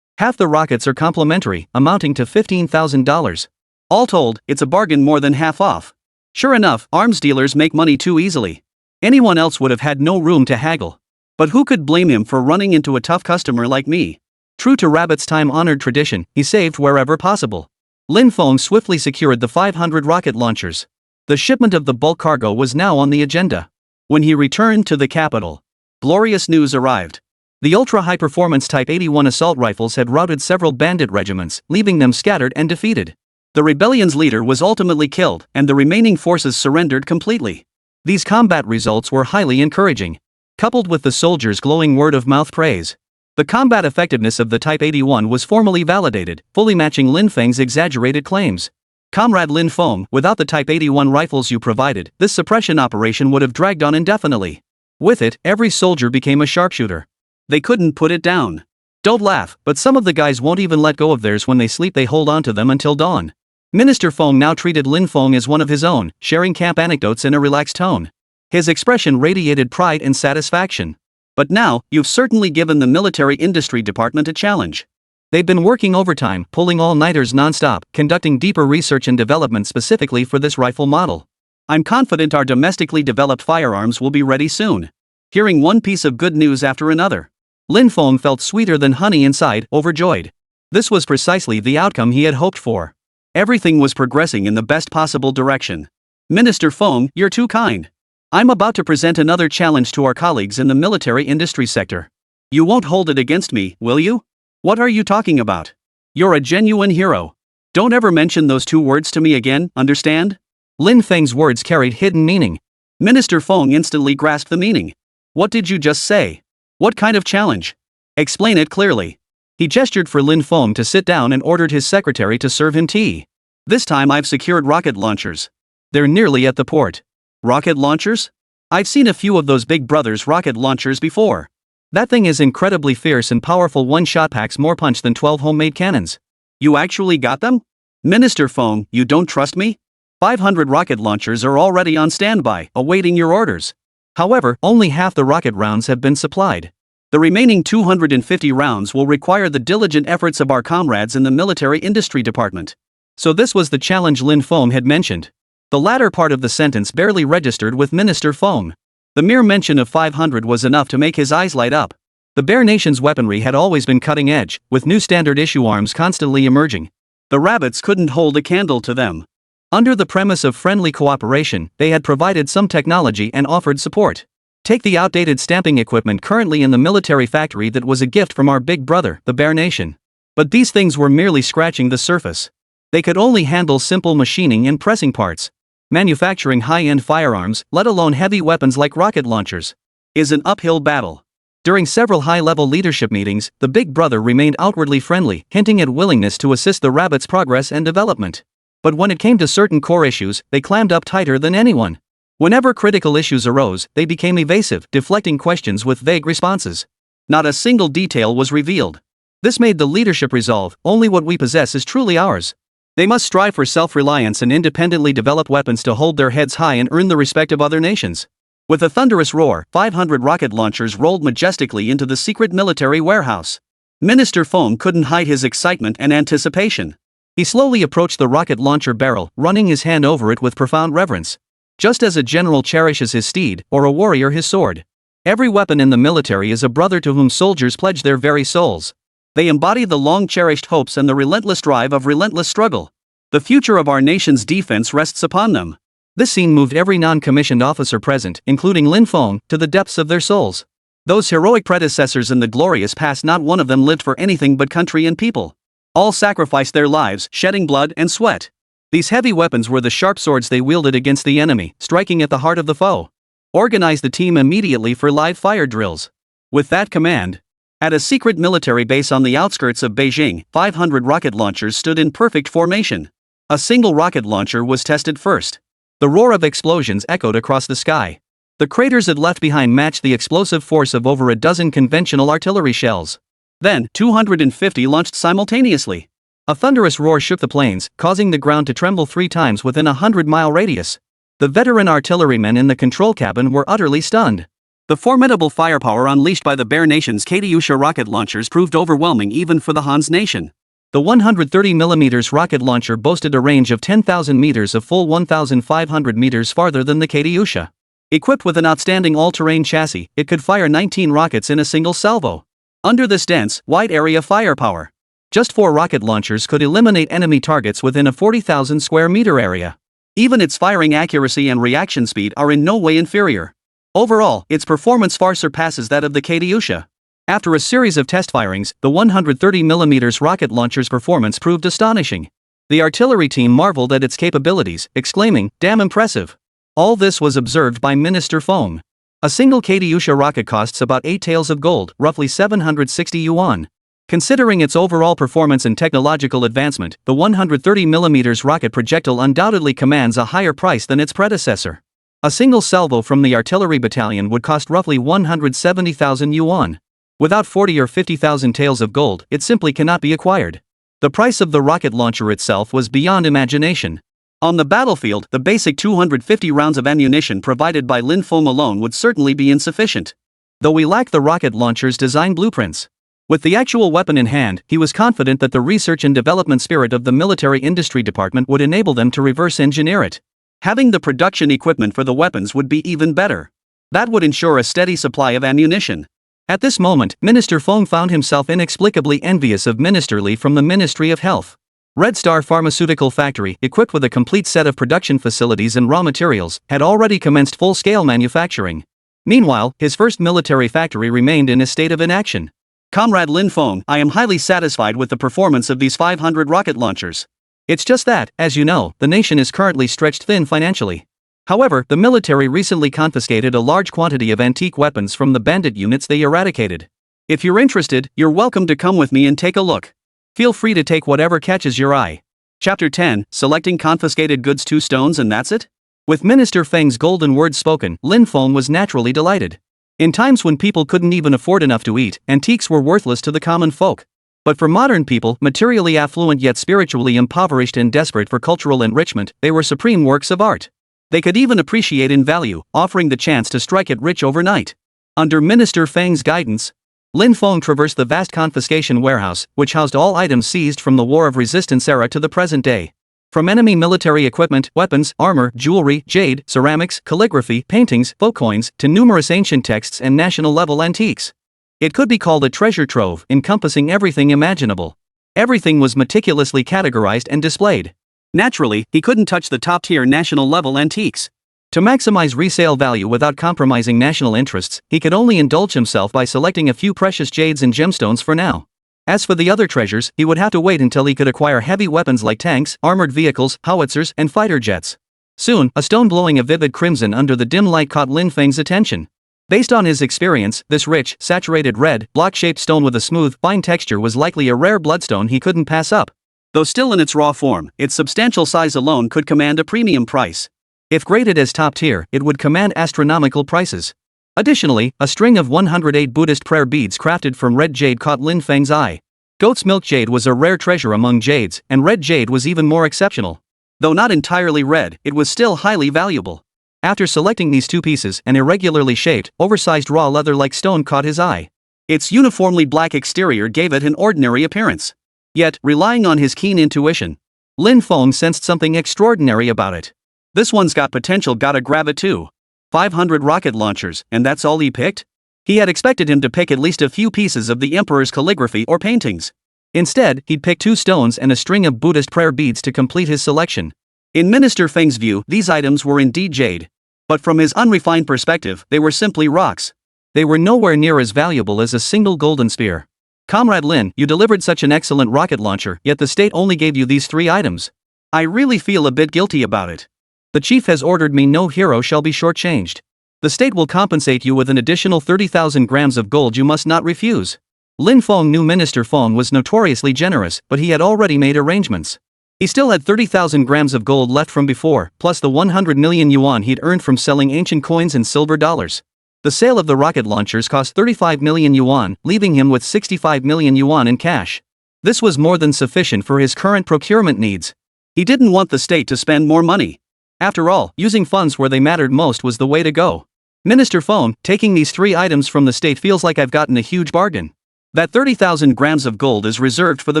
Half the rockets are complimentary, amounting to $15,000. All told, it's a bargain more than half off. Sure enough, arms dealers make money too easily. Anyone else would have had no room to haggle. But who could blame him for running into a tough customer like me? True to Rabbit's time-honored tradition, he saved wherever possible. Lin Feng swiftly secured the 500 rocket launchers. The shipment of the bulk cargo was now on the agenda. When he returned to the capital, glorious news arrived. The ultra-high-performance Type 81 assault rifles had routed several bandit regiments, leaving them scattered and defeated. The rebellion's leader was ultimately killed, and the remaining forces surrendered completely. These combat results were highly encouraging. Coupled with the soldiers' glowing word-of-mouth praise, the combat effectiveness of the Type 81 was formally validated, fully matching Lin Feng's exaggerated claims. "Comrade Lin Feng, without the Type 81 rifles you provided, this suppression operation would have dragged on indefinitely. With it, every soldier became a sharpshooter. They couldn't put it down. Don't laugh, but some of the guys won't even let go of theirs when they sleep. They hold on to them until dawn." Minister Feng now treated Lin Feng as one of his own, sharing camp anecdotes in a relaxed tone. His expression radiated pride and satisfaction. "But now, you've certainly given the military industry department a challenge. They've been working overtime, pulling all-nighters non-stop, conducting deeper research and development specifically for this rifle model. I'm confident our domestically developed firearms will be ready soon." Hearing one piece of good news after another, Lin Feng felt sweeter than honey inside, overjoyed. This was precisely the outcome he had hoped for. Everything was progressing in the best possible direction. "Minister Feng, you're too kind. I'm about to present another challenge to our colleagues in the military industry sector. You won't hold it against me, will you?" What are you talking about? You're a genuine hero. Don't ever mention those two words to me again, understand? Lin Feng's words carried hidden meaning. Minister Feng instantly grasped the meaning. What did you just say? What kind of challenge? Explain it clearly. He gestured for Lin Feng to sit down and ordered his secretary to serve him tea. This time I've secured rocket launchers. They're nearly at the port. Rocket launchers? I've seen a few of those Big Brother's rocket launchers before. That thing is incredibly fierce and powerful. One shot packs more punch than 12 homemade cannons. You actually got them? Minister Feng, you don't trust me? 500 rocket launchers are already on standby, awaiting your orders. However, only half the rocket rounds have been supplied. The remaining 250 rounds will require the diligent efforts of our comrades in the military industry department. So this was the challenge Lin Feng had mentioned. The latter part of the sentence barely registered with Minister Feng. The mere mention of 500 was enough to make his eyes light up. The Bear Nation's weaponry had always been cutting edge, with new standard-issue arms constantly emerging. The rabbits couldn't hold a candle to them. Under the premise of friendly cooperation, they had provided some technology and offered support. Take the outdated stamping equipment currently in the military factory that was a gift from our big brother, the Bear Nation. But these things were merely scratching the surface. They could only handle simple machining and pressing parts. Manufacturing high-end firearms, let alone heavy weapons like rocket launchers, is an uphill battle. During several high-level leadership meetings, the Big Brother remained outwardly friendly, hinting at willingness to assist the rabbits' progress and development. But when it came to certain core issues, they clammed up tighter than anyone. Whenever critical issues arose, they became evasive, deflecting questions with vague responses. Not a single detail was revealed. This made the leadership resolve, only what we possess is truly ours. They must strive for self-reliance and independently develop weapons to hold their heads high and earn the respect of other nations. With a thunderous roar, 500 rocket launchers rolled majestically into the secret military warehouse. Minister Feng couldn't hide his excitement and anticipation. He slowly approached the rocket launcher barrel, running his hand over it with profound reverence. Just as a general cherishes his steed, or a warrior his sword. Every weapon in the military is a brother to whom soldiers pledge their very souls. They embody the long-cherished hopes and the relentless drive of relentless struggle. The future of our nation's defense rests upon them. This scene moved every non-commissioned officer present, including Lin Feng, to the depths of their souls. Those heroic predecessors in the glorious past, not one of them lived for anything but country and people. All sacrificed their lives, shedding blood and sweat. These heavy weapons were the sharp swords they wielded against the enemy, striking at the heart of the foe. Organize the team immediately for live fire drills. With that command, at a secret military base on the outskirts of Beijing, 500 rocket launchers stood in perfect formation. A single rocket launcher was tested first. The roar of explosions echoed across the sky. The craters it left behind matched the explosive force of over a dozen conventional artillery shells. Then, 250 launched simultaneously. A thunderous roar shook the plains, causing the ground to tremble 3 times within a 100-mile radius. The veteran artillerymen in the control cabin were utterly stunned. The formidable firepower unleashed by the Bear Nation's Katyusha rocket launchers proved overwhelming even for the Han's Nation. The 130mm rocket launcher boasted a range of 10,000 meters, a full 1,500 meters farther than the Katyusha. Equipped with an outstanding all-terrain chassis, it could fire 19 rockets in a single salvo. Under this dense, wide-area firepower, just 4 rocket launchers could eliminate enemy targets within a 40,000 square meter area. Even its firing accuracy and reaction speed are in no way inferior. Overall, its performance far surpasses that of the Katyusha. After a series of test firings, the 130mm rocket launcher's performance proved astonishing. The artillery team marveled at its capabilities, exclaiming, "Damn impressive." All this was observed by Minister Feng. A single Katyusha rocket costs about 8 taels of gold, roughly 760 yuan. Considering its overall performance and technological advancement, the 130mm rocket projectile undoubtedly commands a higher price than its predecessor. A single salvo from the artillery battalion would cost roughly 170,000 yuan. Without 40 or 50,000 taels of gold, it simply cannot be acquired. The price of the rocket launcher itself was beyond imagination. On the battlefield, the basic 250 rounds of ammunition provided by Lin Feng alone would certainly be insufficient. Though we lack the rocket launcher's design blueprints. With the actual weapon in hand, he was confident that the research and development spirit of the military industry department would enable them to reverse engineer it. Having the production equipment for the weapons would be even better. That would ensure a steady supply of ammunition. At this moment, Minister Feng found himself inexplicably envious of Minister Li from the Ministry of Health. Red Star Pharmaceutical Factory, equipped with a complete set of production facilities and raw materials, had already commenced full-scale manufacturing. Meanwhile, his first military factory remained in a state of inaction. Comrade Lin Feng, I am highly satisfied with the performance of these 500 rocket launchers. It's just that, as you know, the nation is currently stretched thin financially. However, the military recently confiscated a large quantity of antique weapons from the bandit units they eradicated. If you're interested, you're welcome to come with me and take a look. Feel free to take whatever catches your eye. Chapter 10, Selecting Confiscated Goods 2 stones and that's it? With Minister Feng's golden words spoken, Lin Feng was naturally delighted. In times when people couldn't even afford enough to eat, antiques were worthless to the common folk. But for modern people, materially affluent yet spiritually impoverished and desperate for cultural enrichment, they were supreme works of art. They could even appreciate in value, offering the chance to strike it rich overnight. Under Minister Feng's guidance, Lin Feng traversed the vast confiscation warehouse, which housed all items seized from the War of Resistance era to the present day. From enemy military equipment, weapons, armor, jewelry, jade, ceramics, calligraphy, paintings, folk coins, to numerous ancient texts and national-level antiques. It could be called a treasure trove, encompassing everything imaginable. Everything was meticulously categorized and displayed. Naturally, he couldn't touch the top-tier national-level antiques. To maximize resale value without compromising national interests, he could only indulge himself by selecting a few precious jades and gemstones for now. As for the other treasures, he would have to wait until he could acquire heavy weapons like tanks, armored vehicles, howitzers, and fighter jets. Soon, a stone glowing a vivid crimson under the dim light caught Lin Feng's attention. Based on his experience, this rich, saturated red, block-shaped stone with a smooth, fine texture was likely a rare bloodstone he couldn't pass up. Though still in its raw form, its substantial size alone could command a premium price. If graded as top tier, it would command astronomical prices. Additionally, a string of 108 Buddhist prayer beads crafted from red jade caught Lin Feng's eye. Goat's milk jade was a rare treasure among jades, and red jade was even more exceptional. Though not entirely red, it was still highly valuable. After selecting these two pieces, an irregularly shaped, oversized raw leather-like stone caught his eye. Its uniformly black exterior gave it an ordinary appearance. Yet, relying on his keen intuition, Lin Feng sensed something extraordinary about it. This one's got potential, gotta grab it too. 500 rocket launchers, and that's all he picked? He had expected him to pick at least a few pieces of the emperor's calligraphy or paintings. Instead, he'd pick 2 stones and a string of Buddhist prayer beads to complete his selection. In Minister Feng's view, these items were indeed jade. But from his unrefined perspective, they were simply rocks. They were nowhere near as valuable as a single golden spear. Comrade Lin, you delivered such an excellent rocket launcher, yet the state only gave you these 3 items. I really feel a bit guilty about it. The chief has ordered me no hero shall be shortchanged. The state will compensate you with an additional 30,000 grams of gold you must not refuse. Lin Feng knew Minister Feng was notoriously generous, but he had already made arrangements. He still had 30,000 grams of gold left from before, plus the 100 million yuan he'd earned from selling ancient coins and silver dollars. The sale of the rocket launchers cost 35 million yuan, leaving him with 65 million yuan in cash. This was more than sufficient for his current procurement needs. He didn't want the state to spend more money. After all, using funds where they mattered most was the way to go. Minister Feng, taking these 3 items from the state feels like I've gotten a huge bargain. That 30,000 grams of gold is reserved for the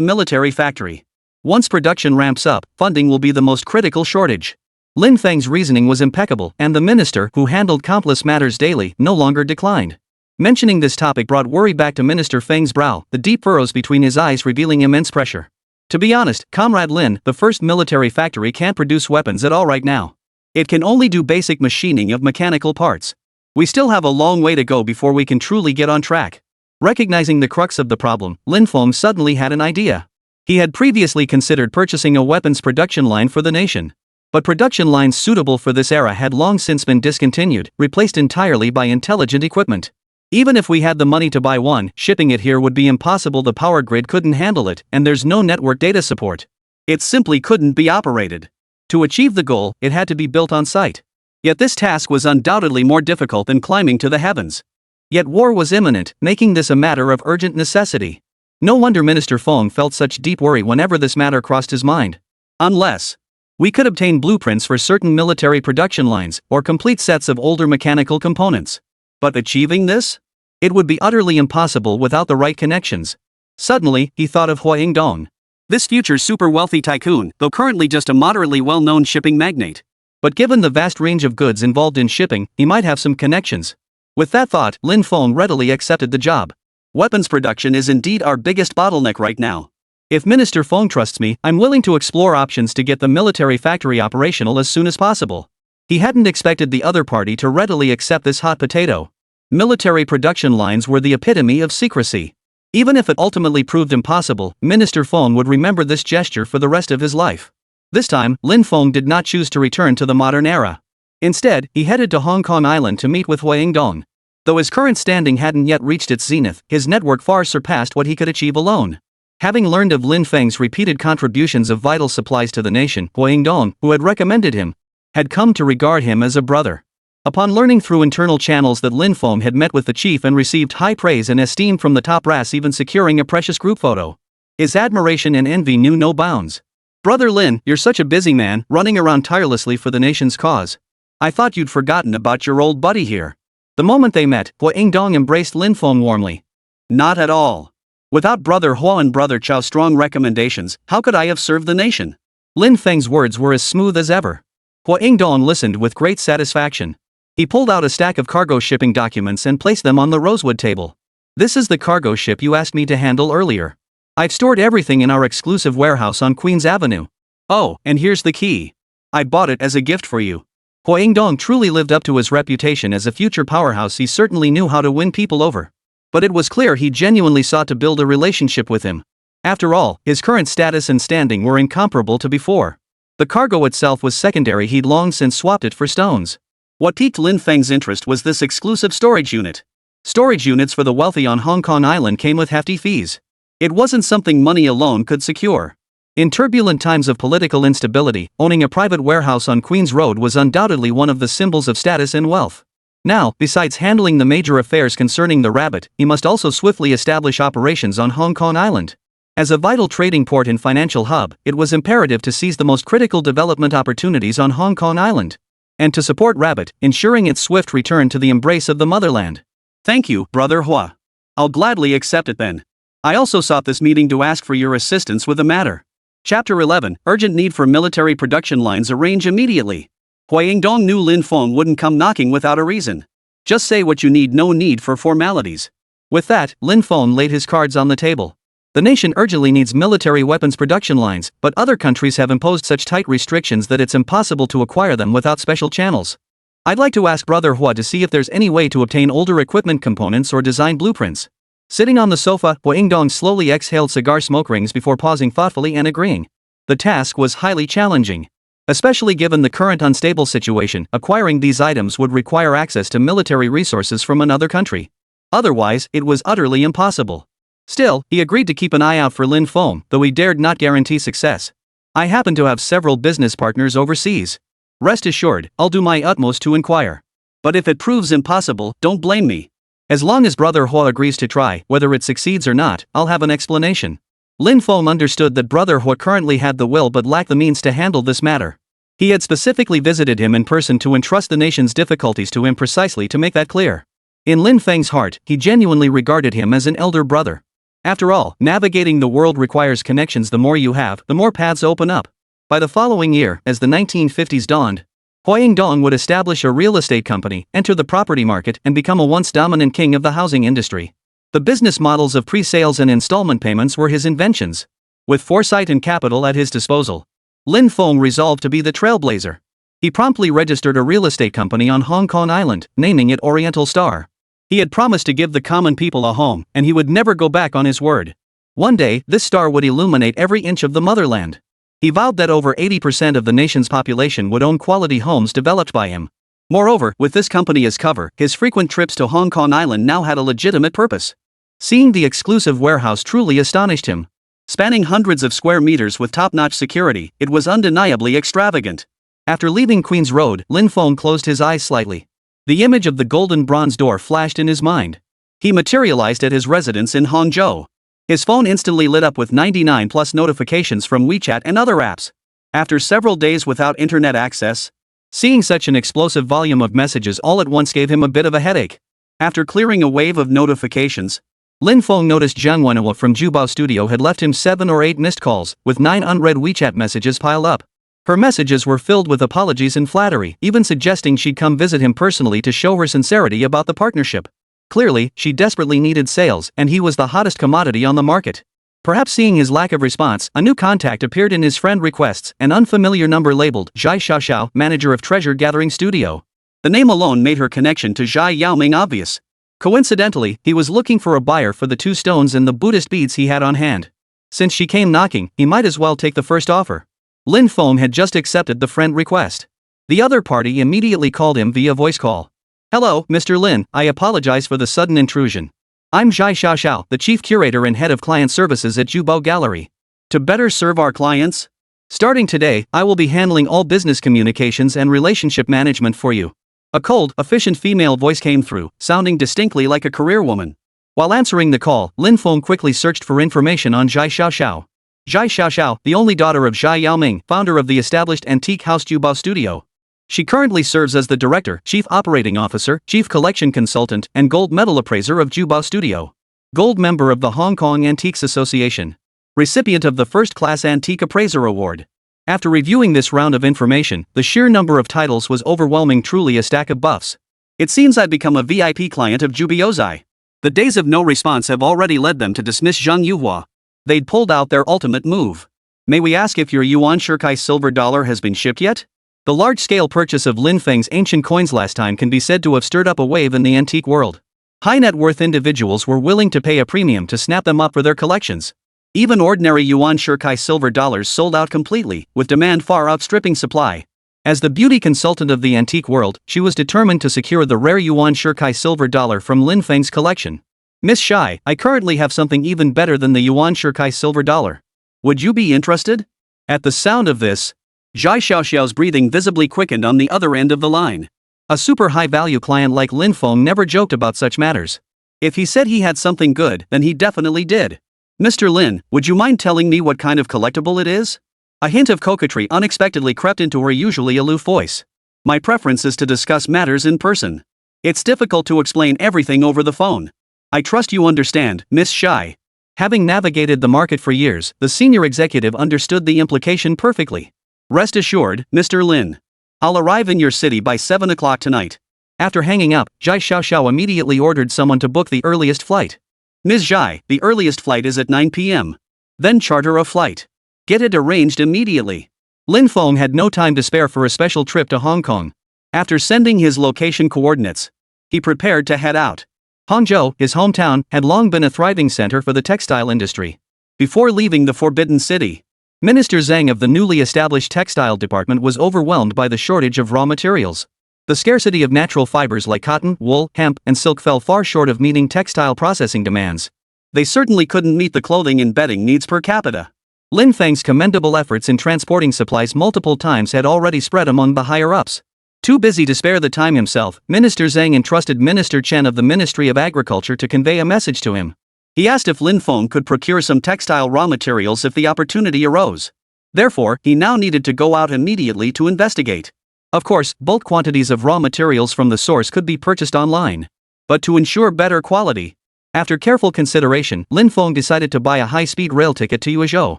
military factory. Once production ramps up, funding will be the most critical shortage. Lin Feng's reasoning was impeccable, and the minister, who handled countless matters daily, no longer declined. Mentioning this topic brought worry back to Minister Feng's brow, the deep furrows between his eyes revealing immense pressure. To be honest, Comrade Lin, the first military factory can't produce weapons at all right now. It can only do basic machining of mechanical parts. We still have a long way to go before we can truly get on track. Recognizing the crux of the problem, Lin Feng suddenly had an idea. He had previously considered purchasing a weapons production line for the nation. But production lines suitable for this era had long since been discontinued, replaced entirely by intelligent equipment. Even if we had the money to buy one, shipping it here would be impossible. The power grid couldn't handle it, and there's no network data support. It simply couldn't be operated. To achieve the goal, it had to be built on site. Yet this task was undoubtedly more difficult than climbing to the heavens. Yet war was imminent, making this a matter of urgent necessity. No wonder Minister Feng felt such deep worry whenever this matter crossed his mind. Unless we could obtain blueprints for certain military production lines, or complete sets of older mechanical components. But achieving this? It would be utterly impossible without the right connections. Suddenly, he thought of Hua Yingdong. This future super-wealthy tycoon, though currently just a moderately well-known shipping magnate. But given the vast range of goods involved in shipping, he might have some connections. With that thought, Lin Feng readily accepted the job. Weapons production is indeed our biggest bottleneck right now. If Minister Feng trusts me, I'm willing to explore options to get the military factory operational as soon as possible. He hadn't expected the other party to readily accept this hot potato. Military production lines were the epitome of secrecy. Even if it ultimately proved impossible, Minister Fong would remember this gesture for the rest of his life. This time, Lin Fong did not choose to return to the modern era. Instead, he headed to Hong Kong Island to meet with Hui Yingdong. Though his current standing hadn't yet reached its zenith, his network far surpassed what he could achieve alone. Having learned of Lin Feng's repeated contributions of vital supplies to the nation, Hui Yingdong, who had recommended him, had come to regard him as a brother. Upon learning through internal channels that Lin Feng had met with the chief and received high praise and esteem from the top brass, even securing a precious group photo, his admiration and envy knew no bounds. "Brother Lin, you're such a busy man, running around tirelessly for the nation's cause. I thought you'd forgotten about your old buddy here." The moment they met, Hui Yingdong embraced Lin Feng warmly. "Not at all. Without Brother Hua and Brother Chao's strong recommendations, how could I have served the nation?" Lin Feng's words were as smooth as ever. Hui Yingdong listened with great satisfaction. He pulled out a stack of cargo shipping documents and placed them on the rosewood table. "This is the cargo ship you asked me to handle earlier. I've stored everything in our exclusive warehouse on Queen's Avenue. Oh, and here's the key. I bought it as a gift for you." Hui Yingdong truly lived up to his reputation as a future powerhouse. He certainly knew how to win people over. But it was clear he genuinely sought to build a relationship with him. After all, his current status and standing were incomparable to before. The cargo itself was secondary. He'd long since swapped it for stones. What piqued Lin Feng's interest was this exclusive storage unit. Storage units for the wealthy on Hong Kong Island came with hefty fees. It wasn't something money alone could secure. In turbulent times of political instability, owning a private warehouse on Queen's Road was undoubtedly one of the symbols of status and wealth. Now, besides handling the major affairs concerning the rabbit, he must also swiftly establish operations on Hong Kong Island. As a vital trading port and financial hub, it was imperative to seize the most critical development opportunities on Hong Kong Island. And to support Rabbit, ensuring its swift return to the embrace of the motherland. "Thank you, Brother Hua. I'll gladly accept it then. I also sought this meeting to ask for your assistance with a matter." Chapter 11, Urgent Need for Military Production Lines. Arrange immediately. Hui Yingdong knew Lin Feng wouldn't come knocking without a reason. Just say what you need, no need for formalities. With that, Lin Feng laid his cards on the table. The nation urgently needs military weapons production lines, but other countries have imposed such tight restrictions that it's impossible to acquire them without special channels. I'd like to ask Brother Hua to see if there's any way to obtain older equipment components or design blueprints. Sitting on the sofa, Hui Yingdong slowly exhaled cigar smoke rings before pausing thoughtfully and agreeing. The task was highly challenging. Especially given the current unstable situation, acquiring these items would require access to military resources from another country. Otherwise, it was utterly impossible. Still, he agreed to keep an eye out for Lin Feng, though he dared not guarantee success. "I happen to have several business partners overseas. Rest assured, I'll do my utmost to inquire. But if it proves impossible, don't blame me. As long as Brother Hua agrees to try, whether it succeeds or not, I'll have an explanation." Lin Feng understood that Brother Hua currently had the will but lacked the means to handle this matter. He had specifically visited him in person to entrust the nation's difficulties to him precisely to make that clear. In Lin Feng's heart, he genuinely regarded him as an elder brother. After all, navigating the world requires connections. The more you have, the more paths open up. By the following year, as the 1950s dawned, Hui Yingdong would establish a real estate company, enter the property market, and become a once dominant king of the housing industry. The business models of pre-sales and installment payments were his inventions. With foresight and capital at his disposal, Lin Feng resolved to be the trailblazer. He promptly registered a real estate company on Hong Kong Island, naming it Oriental Star. He had promised to give the common people a home, and he would never go back on his word. One day, this star would illuminate every inch of the motherland. He vowed that over 80% of the nation's population would own quality homes developed by him. Moreover, with this company as cover, his frequent trips to Hong Kong Island now had a legitimate purpose. Seeing the exclusive warehouse truly astonished him. Spanning hundreds of square meters with top-notch security, it was undeniably extravagant. After leaving Queen's Road, Lin Feng closed his eyes slightly. The image of the golden bronze door flashed in his mind. He materialized at his residence in Hangzhou. His phone instantly lit up with 99+ notifications from WeChat and other apps. After several days without internet access, seeing such an explosive volume of messages all at once gave him a bit of a headache. After clearing a wave of notifications, Lin Feng noticed Zhang Wenhua from Jubao Studio had left him 7 or 8 missed calls, with 9 unread WeChat messages piled up. Her messages were filled with apologies and flattery, even suggesting she'd come visit him personally to show her sincerity about the partnership. Clearly, she desperately needed sales, and he was the hottest commodity on the market. Perhaps seeing his lack of response, a new contact appeared in his friend requests, an unfamiliar number labeled Zhai Xiaoxiao, manager of Treasure Gathering Studio. The name alone made her connection to Zhai Yaoming obvious. Coincidentally, he was looking for a buyer for the 2 stones and the Buddhist beads he had on hand. Since she came knocking, he might as well take the first offer. Lin Feng had just accepted the friend request. The other party immediately called him via voice call. Hello, Mr. Lin, I apologize for the sudden intrusion. I'm Zhai Xiaoxiao, the chief curator and head of client services at Jubao Gallery. To better serve our clients? Starting today, I will be handling all business communications and relationship management for you. A cold, efficient female voice came through, sounding distinctly like a career woman. While answering the call, Lin Feng quickly searched for information on Zhai Xiaoxiao. Zhai Xiaoxiao, the only daughter of Zhai Yaoming, founder of the established antique house Jubao Studio. She currently serves as the director, chief operating officer, chief collection consultant, and gold medal appraiser of Jubao Studio. Gold member of the Hong Kong Antiques Association. Recipient of the first-class Antique Appraiser Award. After reviewing this round of information, the sheer number of titles was overwhelming, truly a stack of buffs. It seems I'd become a VIP client of Jubiozai. The days of no response have already led them to dismiss Zhang Yuhua. They'd pulled out their ultimate move. May we ask if your Yuan Shirkai silver dollar has been shipped yet? The large-scale purchase of Lin Feng's ancient coins last time can be said to have stirred up a wave in the antique world. High-net-worth individuals were willing to pay a premium to snap them up for their collections. Even ordinary Yuan Shirkai silver dollars sold out completely, with demand far outstripping supply. As the beauty consultant of the antique world, she was determined to secure the rare Yuan Shirkai silver dollar from Lin Feng's collection. Miss Shai, I currently have something even better than the Yuan Shirkai silver dollar. Would you be interested? At the sound of this, Zhai Xiaoxiao's breathing visibly quickened on the other end of the line. A super high-value client like Lin Feng never joked about such matters. If he said he had something good, then he definitely did. Mr. Lin, would you mind telling me what kind of collectible it is? A hint of coquetry unexpectedly crept into her usually aloof voice. My preference is to discuss matters in person. It's difficult to explain everything over the phone. I trust you understand, Miss Shai. Having navigated the market for years, the senior executive understood the implication perfectly. Rest assured, Mr. Lin. I'll arrive in your city by 7 o'clock tonight. After hanging up, Zhai Xiaoxiao immediately ordered someone to book the earliest flight. Ms. Zhai, the earliest flight is at 9 p.m. Then charter a flight. Get it arranged immediately. Lin Feng had no time to spare for a special trip to Hong Kong. After sending his location coordinates, he prepared to head out. Hangzhou, his hometown, had long been a thriving center for the textile industry. Before leaving the Forbidden City, Minister Zhang of the newly established textile department was overwhelmed by the shortage of raw materials. The scarcity of natural fibers like cotton, wool, hemp, and silk fell far short of meeting textile processing demands. They certainly couldn't meet the clothing and bedding needs per capita. Lin Feng's commendable efforts in transporting supplies multiple times had already spread among the higher-ups. Too busy to spare the time himself, Minister Zhang entrusted Minister Chen of the Ministry of Agriculture to convey a message to him. He asked if Lin Feng could procure some textile raw materials if the opportunity arose. Therefore, he now needed to go out immediately to investigate. Of course, bulk quantities of raw materials from the source could be purchased online. But to ensure better quality, after careful consideration, Lin Feng decided to buy a high-speed rail ticket to Yuzhou.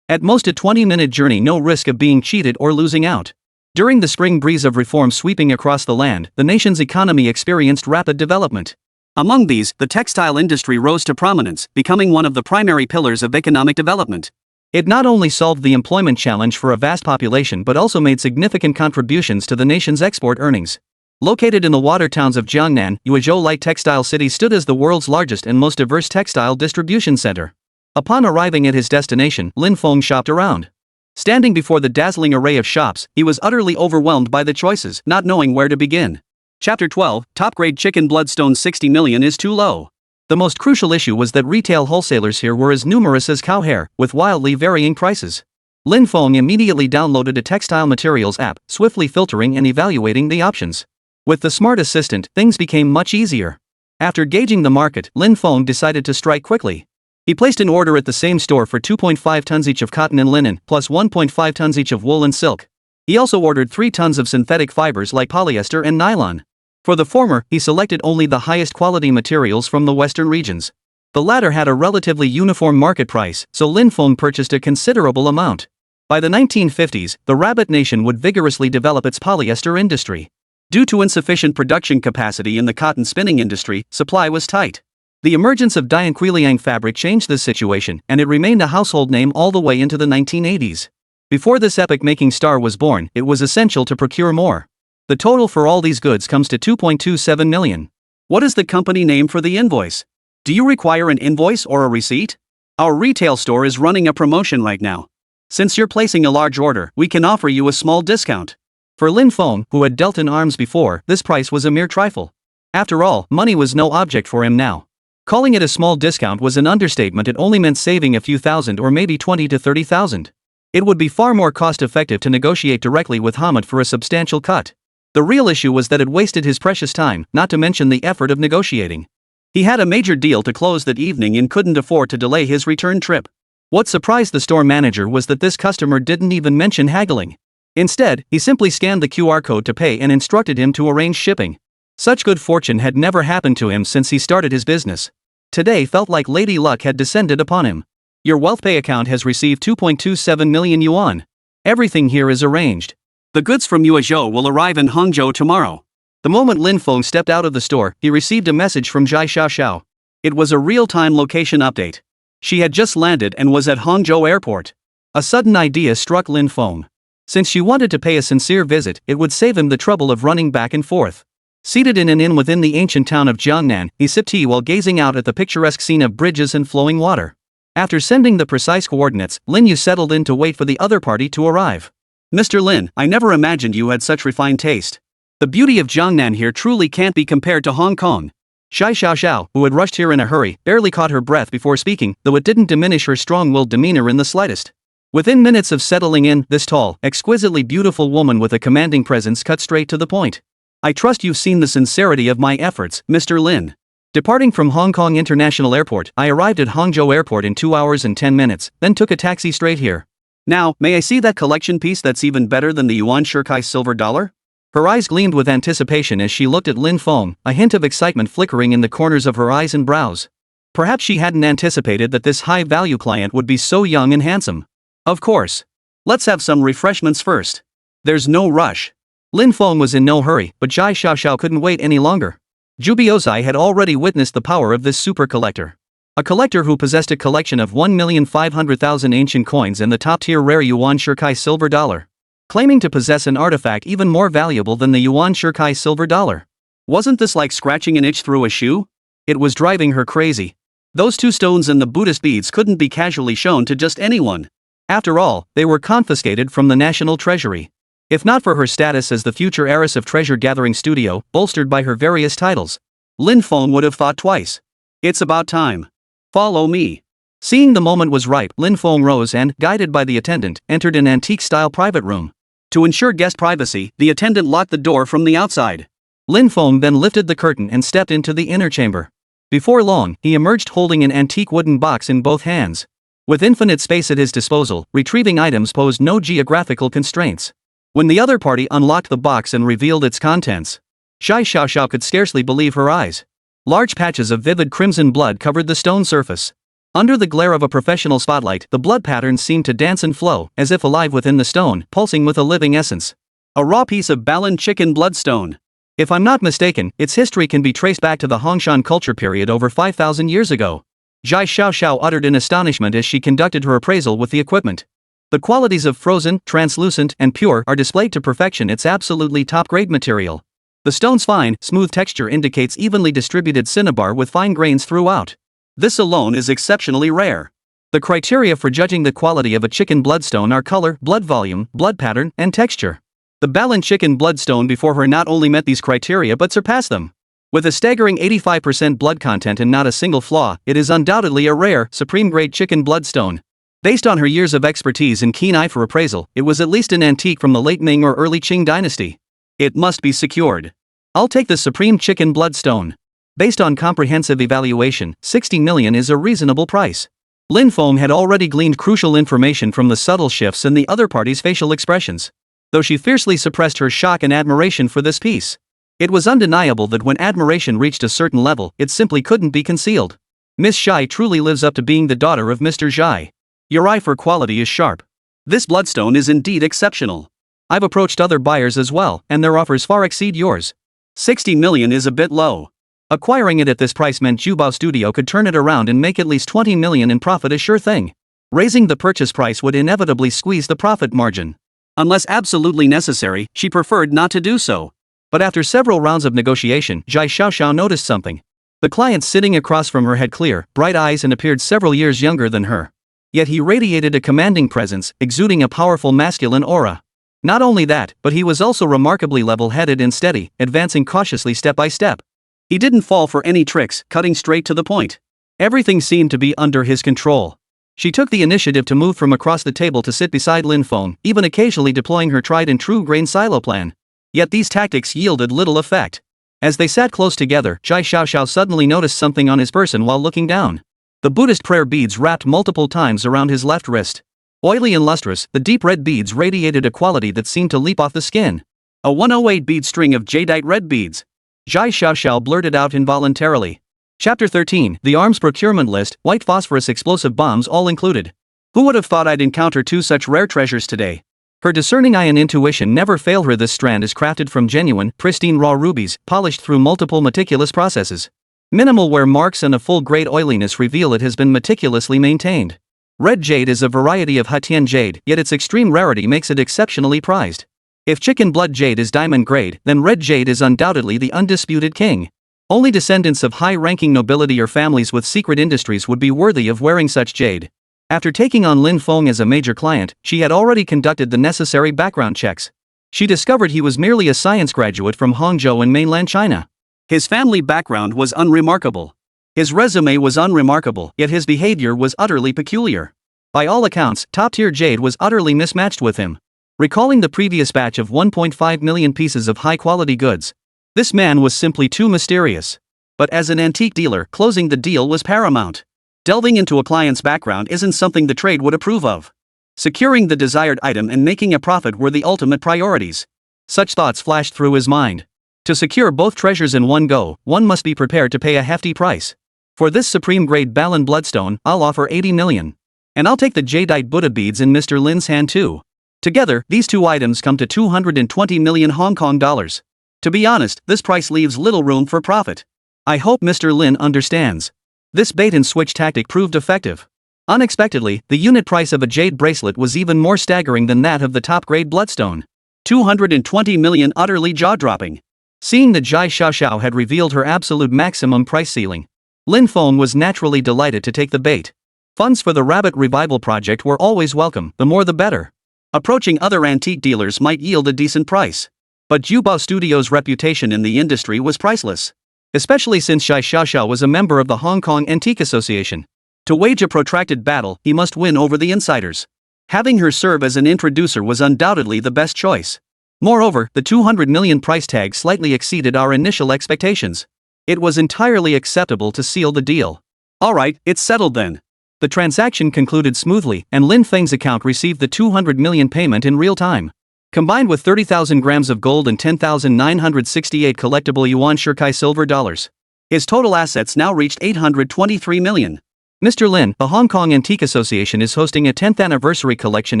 At most a 20-minute journey, no risk of being cheated or losing out. During the spring breeze of reform sweeping across the land, the nation's economy experienced rapid development. Among these, the textile industry rose to prominence, becoming one of the primary pillars of economic development. It not only solved the employment challenge for a vast population but also made significant contributions to the nation's export earnings. Located in the water towns of Jiangnan, Yuzhou Light Textile City stood as the world's largest and most diverse textile distribution center. Upon arriving at his destination, Lin Feng shopped around. Standing before the dazzling array of shops, he was utterly overwhelmed by the choices, not knowing where to begin. Chapter 12, Top-grade chicken bloodstone 60 million is too low. The most crucial issue was that retail wholesalers here were as numerous as cow hair, with wildly varying prices. Lin Feng immediately downloaded a textile materials app, swiftly filtering and evaluating the options. With the smart assistant, things became much easier. After gauging the market, Lin Feng decided to strike quickly. He placed an order at the same store for 2.5 tons each of cotton and linen, plus 1.5 tons each of wool and silk. He also ordered 3 tons of synthetic fibers like polyester and nylon. For the former, he selected only the highest quality materials from the western regions. The latter had a relatively uniform market price, so Lin Feng purchased a considerable amount. By the 1950s, the Rabbit Nation would vigorously develop its polyester industry. Due to insufficient production capacity in the cotton spinning industry, supply was tight. The emergence of Dianquiliang fabric changed this situation, and it remained a household name all the way into the 1980s. Before this epoch-making star was born, it was essential to procure more. The total for all these goods comes to 2.27 million. What is the company name for the invoice? Do you require an invoice or a receipt? Our retail store is running a promotion right now. Since you're placing a large order, we can offer you a small discount. For Lin Feng, who had dealt in arms before, this price was a mere trifle. After all, money was no object for him now. Calling it a small discount was an understatement. It only meant saving a few thousand or maybe 20 to 30,000. It would be far more cost-effective to negotiate directly with Hamid for a substantial cut. The real issue was that it wasted his precious time, not to mention the effort of negotiating. He had a major deal to close that evening and couldn't afford to delay his return trip. What surprised the store manager was that this customer didn't even mention haggling. Instead, he simply scanned the QR code to pay and instructed him to arrange shipping. Such good fortune had never happened to him since he started his business. Today felt like Lady Luck had descended upon him. Your WealthPay account has received 2.27 million yuan. Everything here is arranged. The goods from Yuezhou will arrive in Hangzhou tomorrow. The moment Lin Feng stepped out of the store, he received a message from Zhai Xiaoxiao. It was a real-time location update. She had just landed and was at Hangzhou Airport. A sudden idea struck Lin Feng. Since she wanted to pay a sincere visit, it would save him the trouble of running back and forth. Seated in an inn within the ancient town of Jiangnan, he sipped tea while gazing out at the picturesque scene of bridges and flowing water. After sending the precise coordinates, Lin Yu settled in to wait for the other party to arrive. Mr. Lin, I never imagined you had such refined taste. The beauty of Jiangnan here truly can't be compared to Hong Kong. Zhai Xiaoxiao, who had rushed here in a hurry, barely caught her breath before speaking, though it didn't diminish her strong-willed demeanor in the slightest. Within minutes of settling in, this tall, exquisitely beautiful woman with a commanding presence cut straight to the point. I trust you've seen the sincerity of my efforts, Mr. Lin. Departing from Hong Kong International Airport, I arrived at Hangzhou Airport in 2 hours and 10 minutes, then took a taxi straight here. Now, may I see that collection piece that's even better than the Yuan Shirkai silver dollar? Her eyes gleamed with anticipation as she looked at Lin Feng, a hint of excitement flickering in the corners of her eyes and brows. Perhaps she hadn't anticipated that this high-value client would be so young and handsome. Of course. Let's have some refreshments first. There's no rush. Lin Feng was in no hurry, but Zhai Xiaoxiao couldn't wait any longer. Zhu Biozai had already witnessed the power of this super collector. A collector who possessed a collection of 1,500,000 ancient coins and the top-tier rare Yuan Shirkai silver dollar. Claiming to possess an artifact even more valuable than the Yuan Shirkai silver dollar. Wasn't this like scratching an itch through a shoe? It was driving her crazy. Those 2 stones and the Buddhist beads couldn't be casually shown to just anyone. After all, they were confiscated from the national treasury. If not for her status as the future heiress of treasure-gathering studio, bolstered by her various titles, Lin Feng would have thought twice. It's about time. Follow me. Seeing the moment was ripe, Lin Feng rose and, guided by the attendant, entered an antique-style private room. To ensure guest privacy, the attendant locked the door from the outside. Lin Feng then lifted the curtain and stepped into the inner chamber. Before long, he emerged holding an antique wooden box in both hands. With infinite space at his disposal, retrieving items posed no geographical constraints. When the other party unlocked the box and revealed its contents, Zhai Xiaoxiao could scarcely believe her eyes. Large patches of vivid crimson blood covered the stone surface. Under the glare of a professional spotlight, the blood patterns seemed to dance and flow, as if alive within the stone, pulsing with a living essence. A raw piece of Balan chicken bloodstone. If I'm not mistaken, its history can be traced back to the Hongshan culture period over 5,000 years ago. Zhai Xiaoxiao uttered in astonishment as she conducted her appraisal with the equipment. The qualities of frozen, translucent, and pure are displayed to perfection. It's absolutely top-grade material. The stone's fine, smooth texture indicates evenly distributed cinnabar with fine grains throughout. This alone is exceptionally rare. The criteria for judging the quality of a chicken bloodstone are color, blood volume, blood pattern, and texture. The Balan chicken bloodstone before her not only met these criteria but surpassed them. With a staggering 85% blood content and not a single flaw, it is undoubtedly a rare, supreme-grade chicken bloodstone. Based on her years of expertise and keen eye for appraisal, it was at least an antique from the late Ming or early Qing dynasty. It must be secured. I'll take the supreme chicken bloodstone. Based on comprehensive evaluation, 60 million is a reasonable price. Lin Feng had already gleaned crucial information from the subtle shifts in the other party's facial expressions. Though she fiercely suppressed her shock and admiration for this piece. It was undeniable that when admiration reached a certain level, it simply couldn't be concealed. Miss Zhai truly lives up to being the daughter of Mr. Zhai. Your eye for quality is sharp. This bloodstone is indeed exceptional. I've approached other buyers as well, and their offers far exceed yours. 60 million is a bit low. Acquiring it at this price meant Jubao Studio could turn it around and make at least 20 million in profit a sure thing. Raising the purchase price would inevitably squeeze the profit margin. Unless absolutely necessary, she preferred not to do so. But after several rounds of negotiation, Jai Xiaoxiao noticed something. The client sitting across from her had clear, bright eyes and appeared several years younger than her. Yet he radiated a commanding presence, exuding a powerful masculine aura. Not only that, but he was also remarkably level-headed and steady, advancing cautiously step by step. He didn't fall for any tricks, cutting straight to the point. Everything seemed to be under his control. She took the initiative to move from across the table to sit beside Lin Feng, even occasionally deploying her tried-and-true grain silo plan. Yet these tactics yielded little effect. As they sat close together, Jai Xiaoxiao suddenly noticed something on his person while looking down. The Buddhist prayer beads wrapped multiple times around his left wrist. Oily and lustrous, the deep red beads radiated a quality that seemed to leap off the skin. A 108-bead string of jadeite red beads. Jai Xiaoxiao blurted out involuntarily. Chapter 13, The Arms Procurement List, White Phosphorus Explosive Bombs all included. Who would have thought I'd encounter two such rare treasures today? Her discerning eye and intuition never fail her. This strand is crafted from genuine, pristine raw rubies, polished through multiple meticulous processes. Minimal wear marks and a full-grade oiliness reveal it has been meticulously maintained. Red jade is a variety of Hatian jade, yet its extreme rarity makes it exceptionally prized. If chicken blood jade is diamond grade, then red jade is undoubtedly the undisputed king. Only descendants of high-ranking nobility or families with secret industries would be worthy of wearing such jade. After taking on Lin Feng as a major client, she had already conducted the necessary background checks. She discovered he was merely a science graduate from Hangzhou in mainland China. His family background was unremarkable. His resume was unremarkable, yet his behavior was utterly peculiar. By all accounts, top-tier jade was utterly mismatched with him. Recalling the previous batch of 1.5 million pieces of high-quality goods, this man was simply too mysterious. But as an antique dealer, closing the deal was paramount. Delving into a client's background isn't something the trade would approve of. Securing the desired item and making a profit were the ultimate priorities. Such thoughts flashed through his mind. To secure both treasures in one go, one must be prepared to pay a hefty price. For this supreme-grade Balan bloodstone, I'll offer 80 million. And I'll take the jadeite Buddha beads in Mr. Lin's hand too. Together, these two items come to 220 million Hong Kong dollars. To be honest, this price leaves little room for profit. I hope Mr. Lin understands. This bait-and-switch tactic proved effective. Unexpectedly, the unit price of a jade bracelet was even more staggering than that of the top-grade bloodstone. 220 million, utterly jaw-dropping. Seeing that Jai Xiaoxiao had revealed her absolute maximum price ceiling, Lin Feng was naturally delighted to take the bait. Funds for the Rabbit Revival project were always welcome, the more the better. Approaching other antique dealers might yield a decent price. But Jubao Studio's reputation in the industry was priceless. Especially since Jai Xiaoxiao was a member of the Hong Kong Antique Association. To wage a protracted battle, he must win over the insiders. Having her serve as an introducer was undoubtedly the best choice. Moreover, the 200 million price tag slightly exceeded our initial expectations. It was entirely acceptable to seal the deal. Alright, it's settled then. The transaction concluded smoothly, and Lin Feng's account received the 200 million payment in real time. Combined with 30,000 grams of gold and 10,968 collectible yuan Shirkai silver dollars, his total assets now reached 823 million. Mr. Lin, the Hong Kong Antique Association is hosting a 10th anniversary collection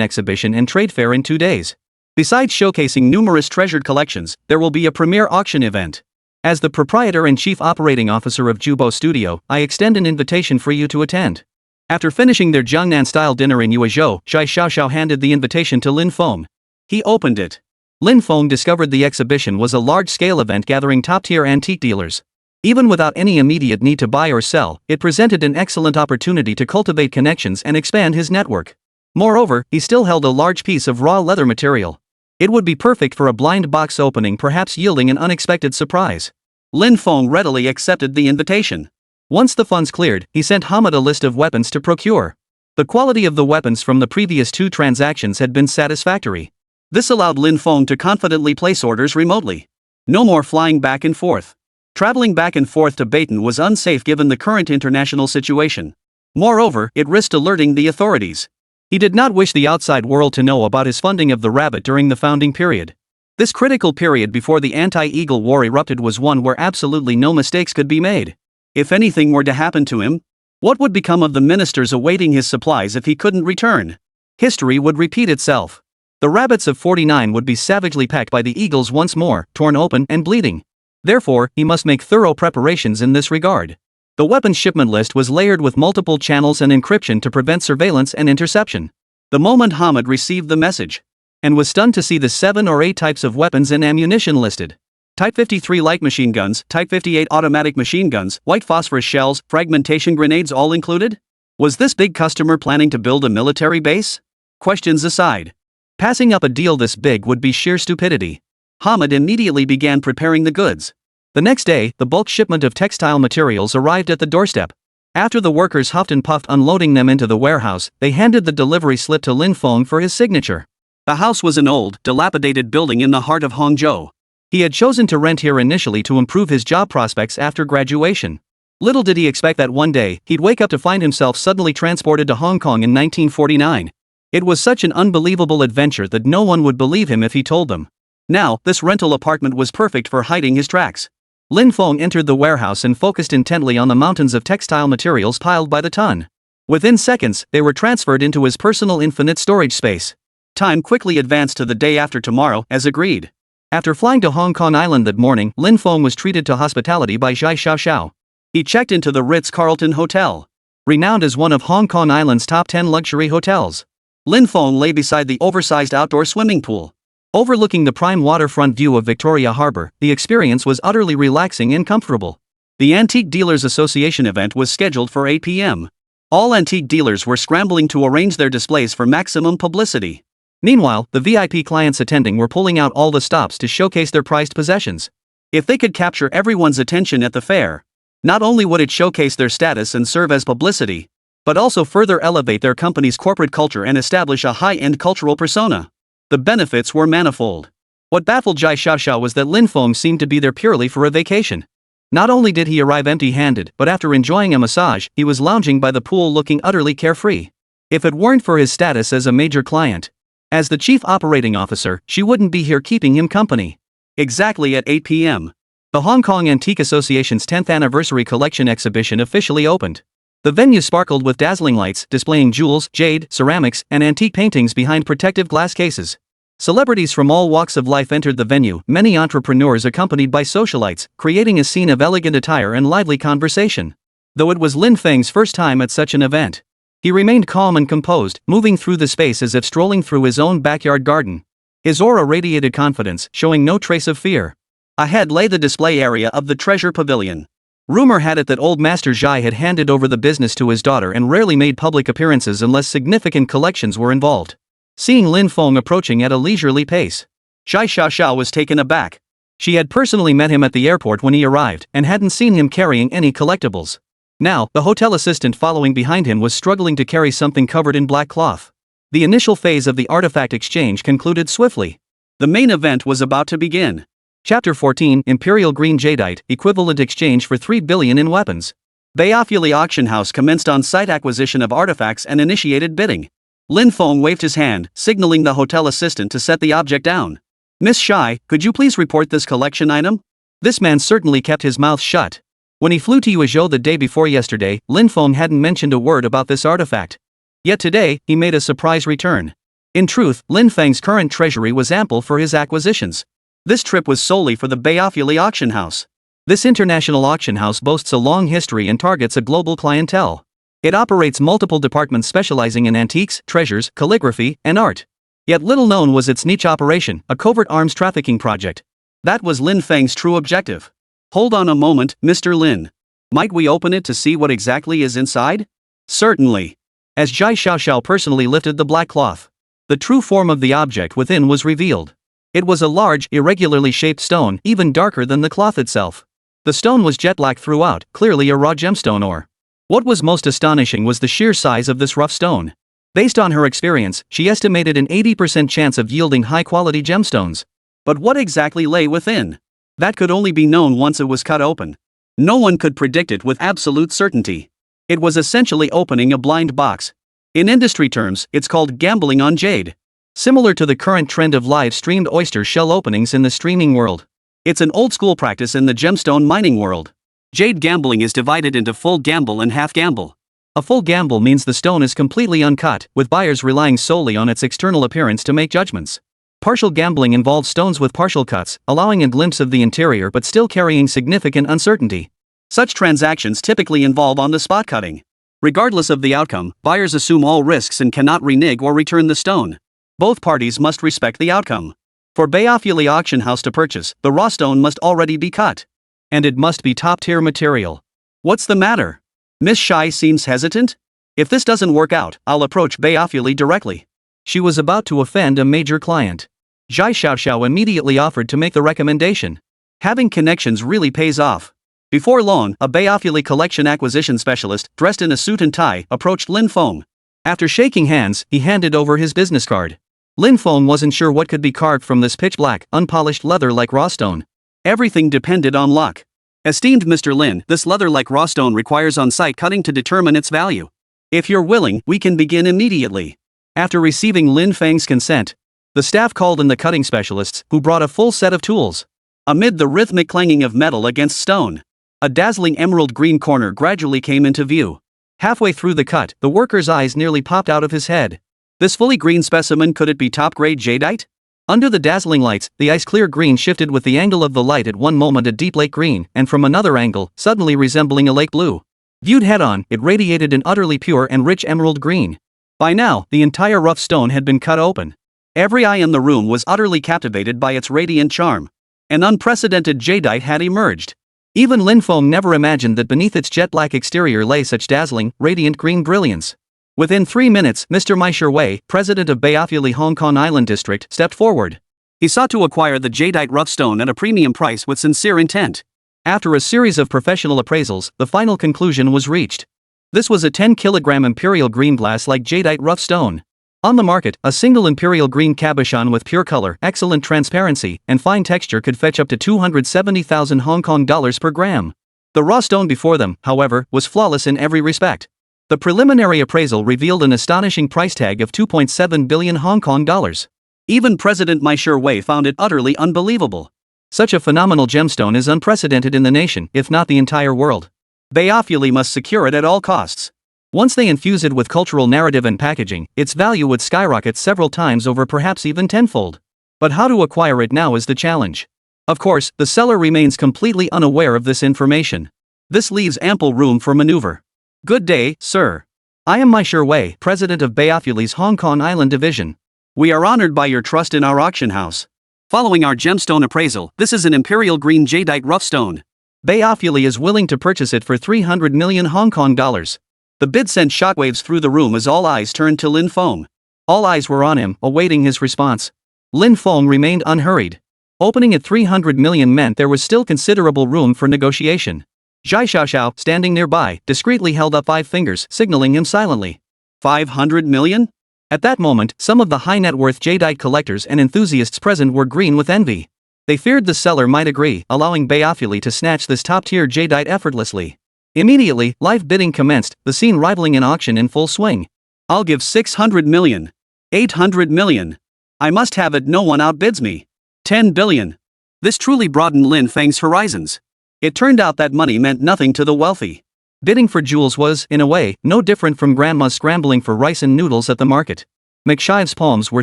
exhibition and trade fair in 2 days. Besides showcasing numerous treasured collections, there will be a premier auction event. As the proprietor and chief operating officer of Jubao Studio, I extend an invitation for you to attend. After finishing their Jiangnan-style dinner in Yuezhou, Jai Xiaoxiao handed the invitation to Lin Feng. He opened it. Lin Feng discovered the exhibition was a large-scale event gathering top-tier antique dealers. Even without any immediate need to buy or sell, it presented an excellent opportunity to cultivate connections and expand his network. Moreover, he still held a large piece of raw leather material. It would be perfect for a blind box opening, perhaps yielding an unexpected surprise. Lin Feng readily accepted the invitation. Once the funds cleared, he sent Hamid a list of weapons to procure. The quality of the weapons from the previous 2 transactions had been satisfactory. This allowed Lin Feng to confidently place orders remotely. No more flying back and forth. Traveling back and forth to Baton was unsafe given the current international situation. Moreover, it risked alerting the authorities. He did not wish the outside world to know about his funding of the Rabbit during the founding period. This critical period before the anti-Eagle War erupted was one where absolutely no mistakes could be made. If anything were to happen to him, what would become of the ministers awaiting his supplies if he couldn't return? History would repeat itself. The rabbits of 49 would be savagely pecked by the eagles once more, torn open and bleeding. Therefore, he must make thorough preparations in this regard. The weapons shipment list was layered with multiple channels and encryption to prevent surveillance and interception. The moment Hamid received the message, and was stunned to see the 7 or 8 types of weapons and ammunition listed. Type 53 light machine guns, Type 58 automatic machine guns, white phosphorus shells, fragmentation grenades all included? Was this big customer planning to build a military base? Questions aside, passing up a deal this big would be sheer stupidity. Hamid immediately began preparing the goods. The next day, the bulk shipment of textile materials arrived at the doorstep. After the workers huffed and puffed unloading them into the warehouse, they handed the delivery slip to Lin Feng for his signature. The house was an old, dilapidated building in the heart of Hangzhou. He had chosen to rent here initially to improve his job prospects after graduation. Little did he expect that one day, he'd wake up to find himself suddenly transported to Hong Kong in 1949. It was such an unbelievable adventure that no one would believe him if he told them. Now, this rental apartment was perfect for hiding his tracks. Lin Feng entered the warehouse and focused intently on the mountains of textile materials piled by the ton. Within seconds, they were transferred into his personal infinite storage space. Time quickly advanced to the day after tomorrow, as agreed. After flying to Hong Kong Island that morning, Lin Feng was treated to hospitality by Zhai Xiaoxiao. He checked into the Ritz-Carlton Hotel, renowned as one of Hong Kong Island's top 10 luxury hotels. Lin Feng lay beside the oversized outdoor swimming pool. Overlooking the prime waterfront view of Victoria Harbour, the experience was utterly relaxing and comfortable. The Antique Dealers Association event was scheduled for 8 p.m. All antique dealers were scrambling to arrange their displays for maximum publicity. Meanwhile, the VIP clients attending were pulling out all the stops to showcase their prized possessions. If they could capture everyone's attention at the fair, not only would it showcase their status and serve as publicity, but also further elevate their company's corporate culture and establish a high-end cultural persona. The benefits were manifold. What baffled Zhai Xiaoxiao was that Lin Feng seemed to be there purely for a vacation. Not only did he arrive empty-handed, but after enjoying a massage, he was lounging by the pool looking utterly carefree. If it weren't for his status as a major client, as the chief operating officer, she wouldn't be here keeping him company. Exactly at 8 p.m. the Hong Kong Antique Association's 10th anniversary collection exhibition officially opened. The venue sparkled with dazzling lights, displaying jewels, jade, ceramics, and antique paintings behind protective glass cases. Celebrities from all walks of life entered the venue, many entrepreneurs accompanied by socialites, creating a scene of elegant attire and lively conversation. Though it was Lin Feng's first time at such an event, he remained calm and composed, moving through the space as if strolling through his own backyard garden. His aura radiated confidence, showing no trace of fear. Ahead lay the display area of the Treasure Pavilion. Rumor had it that old Master Zhai had handed over the business to his daughter and rarely made public appearances unless significant collections were involved. Seeing Lin Feng approaching at a leisurely pace, Zhai Xiaoxiao was taken aback. She had personally met him at the airport when he arrived and hadn't seen him carrying any collectibles. Now, the hotel assistant following behind him was struggling to carry something covered in black cloth. The initial phase of the artifact exchange concluded swiftly. The main event was about to begin. Chapter 14, Imperial Green Jadeite, equivalent exchange for 3 billion in weapons. Bayafuli Auction House commenced on-site acquisition of artifacts and initiated bidding. Lin Feng waved his hand, signaling the hotel assistant to set the object down. Miss Shai, could you please report this collection item? This man certainly kept his mouth shut. When he flew to Yuzhou the day before yesterday, Lin Feng hadn't mentioned a word about this artifact. Yet today, he made a surprise return. In truth, Lin Feng's current treasury was ample for his acquisitions. This trip was solely for the Bayafuli Auction House. This international auction house boasts a long history and targets a global clientele. It operates multiple departments specializing in antiques, treasures, calligraphy, and art. Yet little known was its niche operation, a covert arms trafficking project. That was Lin Feng's true objective. Hold on a moment, Mr. Lin. Might we open it to see what exactly is inside? Certainly. As Zhai Xiaoxiao personally lifted the black cloth, the true form of the object within was revealed. It was a large, irregularly shaped stone, even darker than the cloth itself. The stone was jet black throughout, clearly a raw gemstone ore. What was most astonishing was the sheer size of this rough stone. Based on her experience, she estimated an 80% chance of yielding high-quality gemstones. But what exactly lay within? That could only be known once it was cut open. No one could predict it with absolute certainty. It was essentially opening a blind box. In industry terms, it's called gambling on jade. Similar to the current trend of live-streamed oyster shell openings in the streaming world. It's an old-school practice in the gemstone mining world. Jade gambling is divided into full gamble and half gamble. A full gamble means the stone is completely uncut, with buyers relying solely on its external appearance to make judgments. Partial gambling involves stones with partial cuts, allowing a glimpse of the interior but still carrying significant uncertainty. Such transactions typically involve on-the-spot cutting. Regardless of the outcome, buyers assume all risks and cannot renege or return the stone. Both parties must respect the outcome. For Bayafuli auction house to purchase, the raw stone must already be cut. And it must be top-tier material. What's the matter? Miss Shai seems hesitant? If this doesn't work out, I'll approach Bayafuli directly. She was about to offend a major client. Zhai Xiaoxiao immediately offered to make the recommendation. Having connections really pays off. Before long, a Bayafuli collection acquisition specialist, dressed in a suit and tie, approached Lin Feng. After shaking hands, he handed over his business card. Lin Feng wasn't sure what could be carved from this pitch-black, unpolished leather like raw stone. Everything depended on luck. Esteemed Mr. Lin, this leather like raw stone requires on-site cutting to determine its value. If you're willing, we can begin immediately. After receiving Lin Feng's consent, the staff called in the cutting specialists, who brought a full set of tools. Amid the rhythmic clanging of metal against stone, a dazzling emerald green corner gradually came into view. Halfway through the cut, the worker's eyes nearly popped out of his head. This fully green specimen, could it be top-grade jadeite? Under the dazzling lights, the ice-clear green shifted with the angle of the light, at one moment a deep lake green, and from another angle, suddenly resembling a lake blue. Viewed head-on, it radiated an utterly pure and rich emerald green. By now, the entire rough stone had been cut open. Every eye in the room was utterly captivated by its radiant charm. An unprecedented jadeite had emerged. Even Lin Feng never imagined that beneath its jet-black exterior lay such dazzling, radiant green brilliance. Within 3 minutes, Mr. Mai Shiwei, president of Bayafuli Hong Kong Island District, stepped forward. He sought to acquire the jadeite rough stone at a premium price with sincere intent. After a series of professional appraisals, the final conclusion was reached. This was a 10-kilogram imperial green glass-like jadeite rough stone. On the market, a single imperial green cabochon with pure color, excellent transparency, and fine texture could fetch up to 270,000 Hong Kong dollars per gram. The raw stone before them, however, was flawless in every respect. The preliminary appraisal revealed an astonishing price tag of 2.7 billion Hong Kong dollars. Even President Mai Shiwei found it utterly unbelievable. Such a phenomenal gemstone is unprecedented in the nation, if not the entire world. Bayafuli must secure it at all costs. Once they infuse it with cultural narrative and packaging, its value would skyrocket several times over, perhaps even tenfold. But how to acquire it now is the challenge. Of course, the seller remains completely unaware of this information. This leaves ample room for maneuver. Good day, sir. I am Mai Shiwei, president of Bayafuli's Hong Kong Island Division. We are honored by your trust in our auction house. Following our gemstone appraisal, this is an imperial green jadeite rough stone. Bayafuli is willing to purchase it for 300 million Hong Kong dollars. The bid sent shockwaves through the room as all eyes turned to Lin Feng. All eyes were on him, awaiting his response. Lin Feng remained unhurried. Opening at 300 million meant there was still considerable room for negotiation. Zhai Xiaoxiao, standing nearby, discreetly held up 5 fingers, signaling him silently. 500 million? At that moment, some of the high-net-worth jadeite collectors and enthusiasts present were green with envy. They feared the seller might agree, allowing Bayafuli to snatch this top-tier jadeite effortlessly. Immediately, live bidding commenced, the scene rivaling an auction in full swing. I'll give 600 million. 800 million. I must have it, no one outbids me. 10 billion. This truly broadened Lin Feng's horizons. It turned out that money meant nothing to the wealthy. Bidding for jewels was, in a way, no different from grandma's scrambling for rice and noodles at the market. McShive's palms were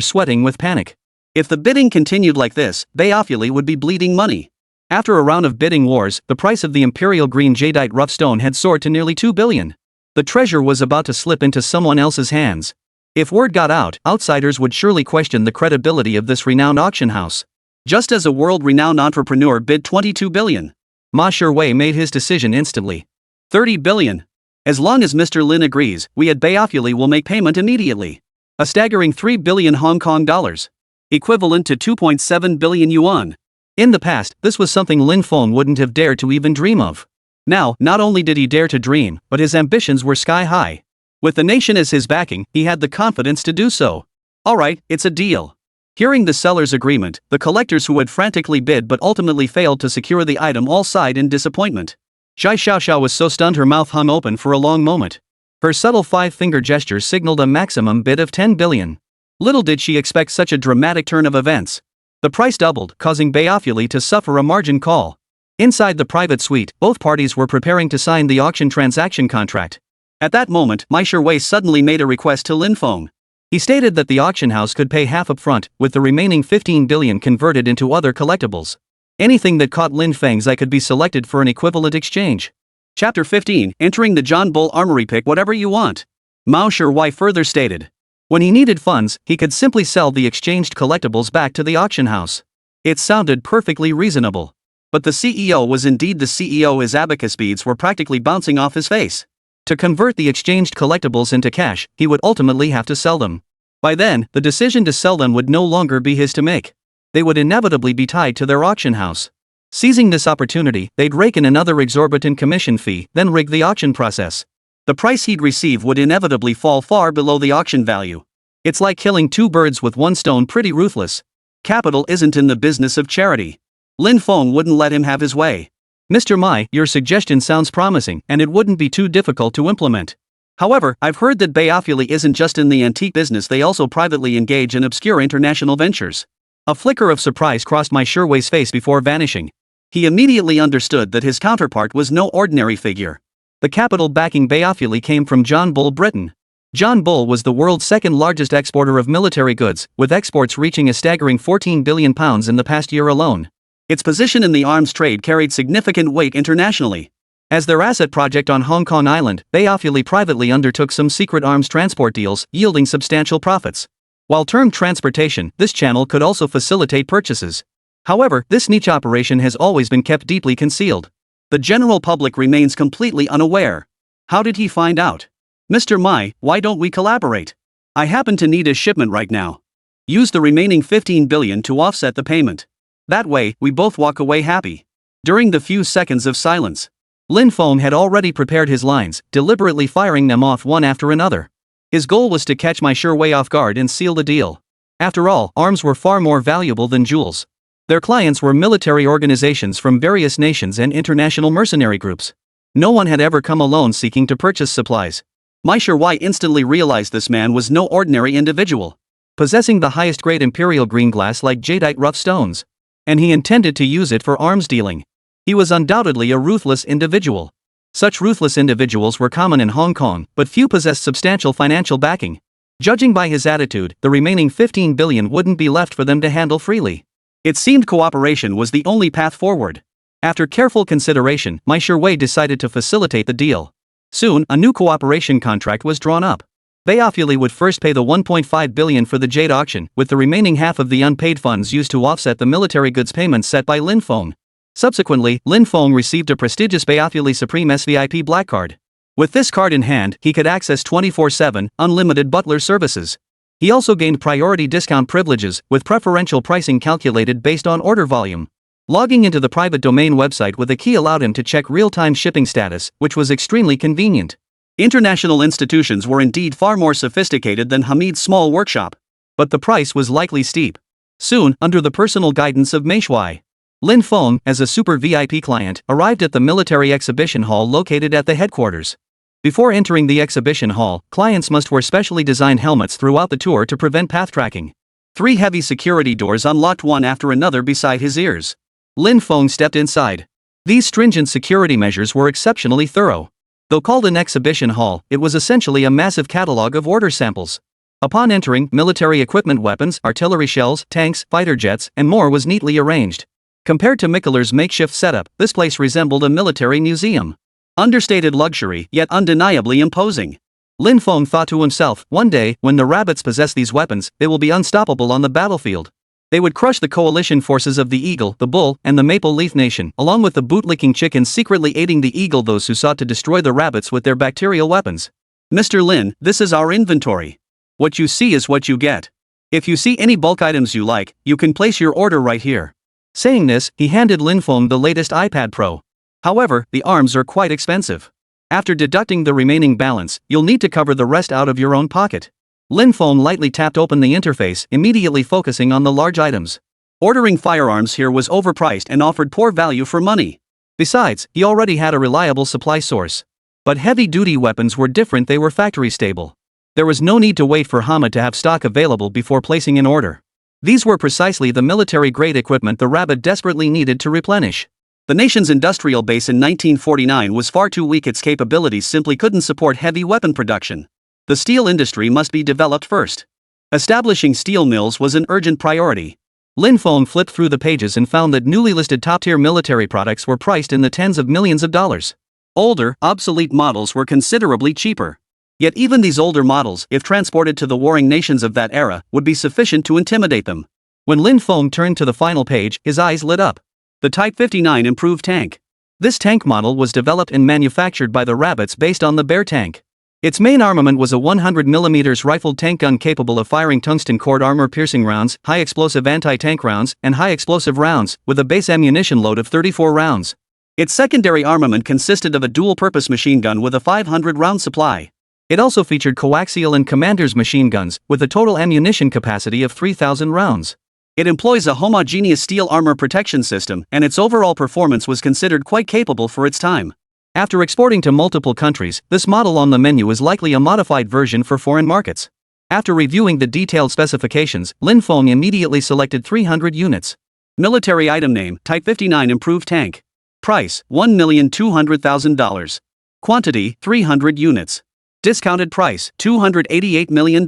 sweating with panic. If the bidding continued like this, Bayafuli would be bleeding money. After a round of bidding wars, the price of the imperial green jadeite rough stone had soared to nearly 2 billion. The treasure was about to slip into someone else's hands. If word got out, outsiders would surely question the credibility of this renowned auction house. Just as a world-renowned entrepreneur bid 22 billion. Ma Shiwei made his decision instantly. 30 billion. As long as Mr. Lin agrees, we at Bayafuli will make payment immediately. A staggering 3 billion Hong Kong dollars. Equivalent to 2.7 billion yuan. In the past, this was something Lin Feng wouldn't have dared to even dream of. Now, not only did he dare to dream, but his ambitions were sky high. With the nation as his backing, he had the confidence to do so. Alright, it's a deal. Hearing the seller's agreement, the collectors who had frantically bid but ultimately failed to secure the item all sighed in disappointment. Zhai Xiaoxiao was so stunned her mouth hung open for a long moment. Her subtle 5-finger gesture signaled a maximum bid of 10 billion. Little did she expect such a dramatic turn of events. The price doubled, causing Bayafuli to suffer a margin call. Inside the private suite, both parties were preparing to sign the auction transaction contract. At that moment, Mai Shiwei suddenly made a request to Lin Feng. He stated that the auction house could pay half up front, with the remaining 15 billion converted into other collectibles. Anything that caught Lin Feng's eye could be selected for an equivalent exchange. Chapter 15, Entering the John Bull Armory. Pick whatever you want. Mao Shiwei further stated. When he needed funds, he could simply sell the exchanged collectibles back to the auction house. It sounded perfectly reasonable. But the CEO was indeed the CEO. His abacus beads were practically bouncing off his face. To convert the exchanged collectibles into cash, he would ultimately have to sell them. By then, the decision to sell them would no longer be his to make. They would inevitably be tied to their auction house. Seizing this opportunity, they'd rake in another exorbitant commission fee, then rig the auction process. The price he'd receive would inevitably fall far below the auction value. It's like killing two birds with one stone. Pretty ruthless. Capital isn't in the business of charity. Lin Feng wouldn't let him have his way. Mr. Mai, your suggestion sounds promising, and it wouldn't be too difficult to implement. However, I've heard that Bayafuli isn't just in the antique business, they also privately engage in obscure international ventures. A flicker of surprise crossed my Sherway's face before vanishing. He immediately understood that his counterpart was no ordinary figure. The capital backing Bayafuli came from John Bull, Britain. John Bull was the world's second largest exporter of military goods, with exports reaching a staggering £14 billion in the past year alone. Its position in the arms trade carried significant weight internationally. As their asset project on Hong Kong Island, Bayafuli privately undertook some secret arms transport deals, yielding substantial profits. While termed transportation, this channel could also facilitate purchases. However, this niche operation has always been kept deeply concealed. The general public remains completely unaware. How did he find out? Mr. Mai, why don't we collaborate? I happen to need a shipment right now. Use the remaining 15 billion to offset the payment. That way, we both walk away happy. During the few seconds of silence, Lin Feng had already prepared his lines, deliberately firing them off one after another. His goal was to catch my Sherway off guard and seal the deal. After all, arms were far more valuable than jewels. Their clients were military organizations from various nations and international mercenary groups. No one had ever come alone seeking to purchase supplies. My Sherway instantly realized this man was no ordinary individual, possessing the highest grade imperial green glass like jadeite rough stones. And he intended to use it for arms dealing. He was undoubtedly a ruthless individual. Such ruthless individuals were common in Hong Kong, but few possessed substantial financial backing. Judging by his attitude, the remaining 15 billion wouldn't be left for them to handle freely. It seemed cooperation was the only path forward. After careful consideration, my Sherway decided to facilitate the deal. Soon, a new cooperation contract was drawn up. Bayafuli would first pay the 1.5 billion for the jade auction, with the remaining half of the unpaid funds used to offset the military goods payments set by Lin Feng. Subsequently, Lin Feng received a prestigious Bayafuli Supreme SVIP Black Card. With this card in hand, he could access 24/7, unlimited butler services. He also gained priority discount privileges, with preferential pricing calculated based on order volume. Logging into the private domain website with a key allowed him to check real-time shipping status, which was extremely convenient. International institutions were indeed far more sophisticated than Hamid's small workshop. But the price was likely steep. Soon, under the personal guidance of Meishui, Lin Feng, as a super VIP client, arrived at the military exhibition hall located at the headquarters. Before entering the exhibition hall, clients must wear specially designed helmets throughout the tour to prevent path tracking. 3 heavy security doors unlocked one after another beside his ears. Lin Feng stepped inside. These stringent security measures were exceptionally thorough. Though called an exhibition hall, it was essentially a massive catalog of order samples. Upon entering, military equipment, weapons, artillery shells, tanks, fighter jets, and more was neatly arranged. Compared to Mikkeller's makeshift setup, this place resembled a military museum. Understated luxury, yet undeniably imposing. Lin Feng thought to himself, one day, when the rabbits possess these weapons, they will be unstoppable on the battlefield. They would crush the coalition forces of the Eagle, the Bull, and the Maple Leaf Nation, along with the bootlicking chickens secretly aiding the Eagle, those who sought to destroy the rabbits with their bacterial weapons. Mr. Lin, this is our inventory. What you see is what you get. If you see any bulk items you like, you can place your order right here. Saying this, he handed Lin Feng the latest iPad Pro. However, the arms are quite expensive. After deducting the remaining balance, you'll need to cover the rest out of your own pocket. Lin Feng lightly tapped open the interface, immediately focusing on the large items. Ordering firearms here was overpriced and offered poor value for money. Besides, he already had a reliable supply source. But heavy-duty weapons were different, they were factory stable. There was no need to wait for Hamid to have stock available before placing an order. These were precisely the military-grade equipment the rabbit desperately needed to replenish. The nation's industrial base in 1949 was far too weak, its capabilities simply couldn't support heavy weapon production. The steel industry must be developed first. Establishing steel mills was an urgent priority. Lin Feng flipped through the pages and found that newly listed top-tier military products were priced in the tens of millions of dollars. Older, obsolete models were considerably cheaper. Yet even these older models, if transported to the warring nations of that era, would be sufficient to intimidate them. When Lin Feng turned to the final page, his eyes lit up. The Type 59 improved tank. This tank model was developed and manufactured by the Rabbits based on the Bear tank. Its main armament was a 100mm rifled tank gun capable of firing tungsten cord armor-piercing rounds, high-explosive anti-tank rounds, and high-explosive rounds, with a base ammunition load of 34 rounds. Its secondary armament consisted of a dual-purpose machine gun with a 500-round supply. It also featured coaxial and commander's machine guns, with a total ammunition capacity of 3,000 rounds. It employs a homogeneous steel armor protection system, and its overall performance was considered quite capable for its time. After exporting to multiple countries, this model on the menu is likely a modified version for foreign markets. After reviewing the detailed specifications, Lin Feng immediately selected 300 units. Military item name, Type 59 improved tank. Price, $1,200,000. Quantity, 300 units. Discounted price, $288 million.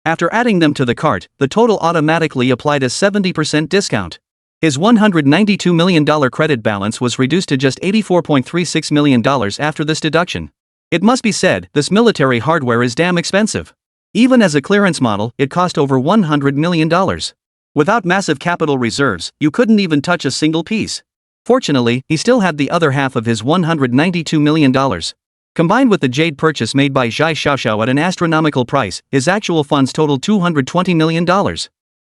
After adding them to the cart, the total automatically applied a 70% discount. His $192 million credit balance was reduced to just $84.36 million after this deduction. It must be said, this military hardware is damn expensive. Even as a clearance model, it cost over $100 million. Without massive capital reserves, you couldn't even touch a single piece. Fortunately, he still had the other half of his $192 million. Combined with the jade purchase made by Zhai Xiaoxiao at an astronomical price, his actual funds totaled $220 million.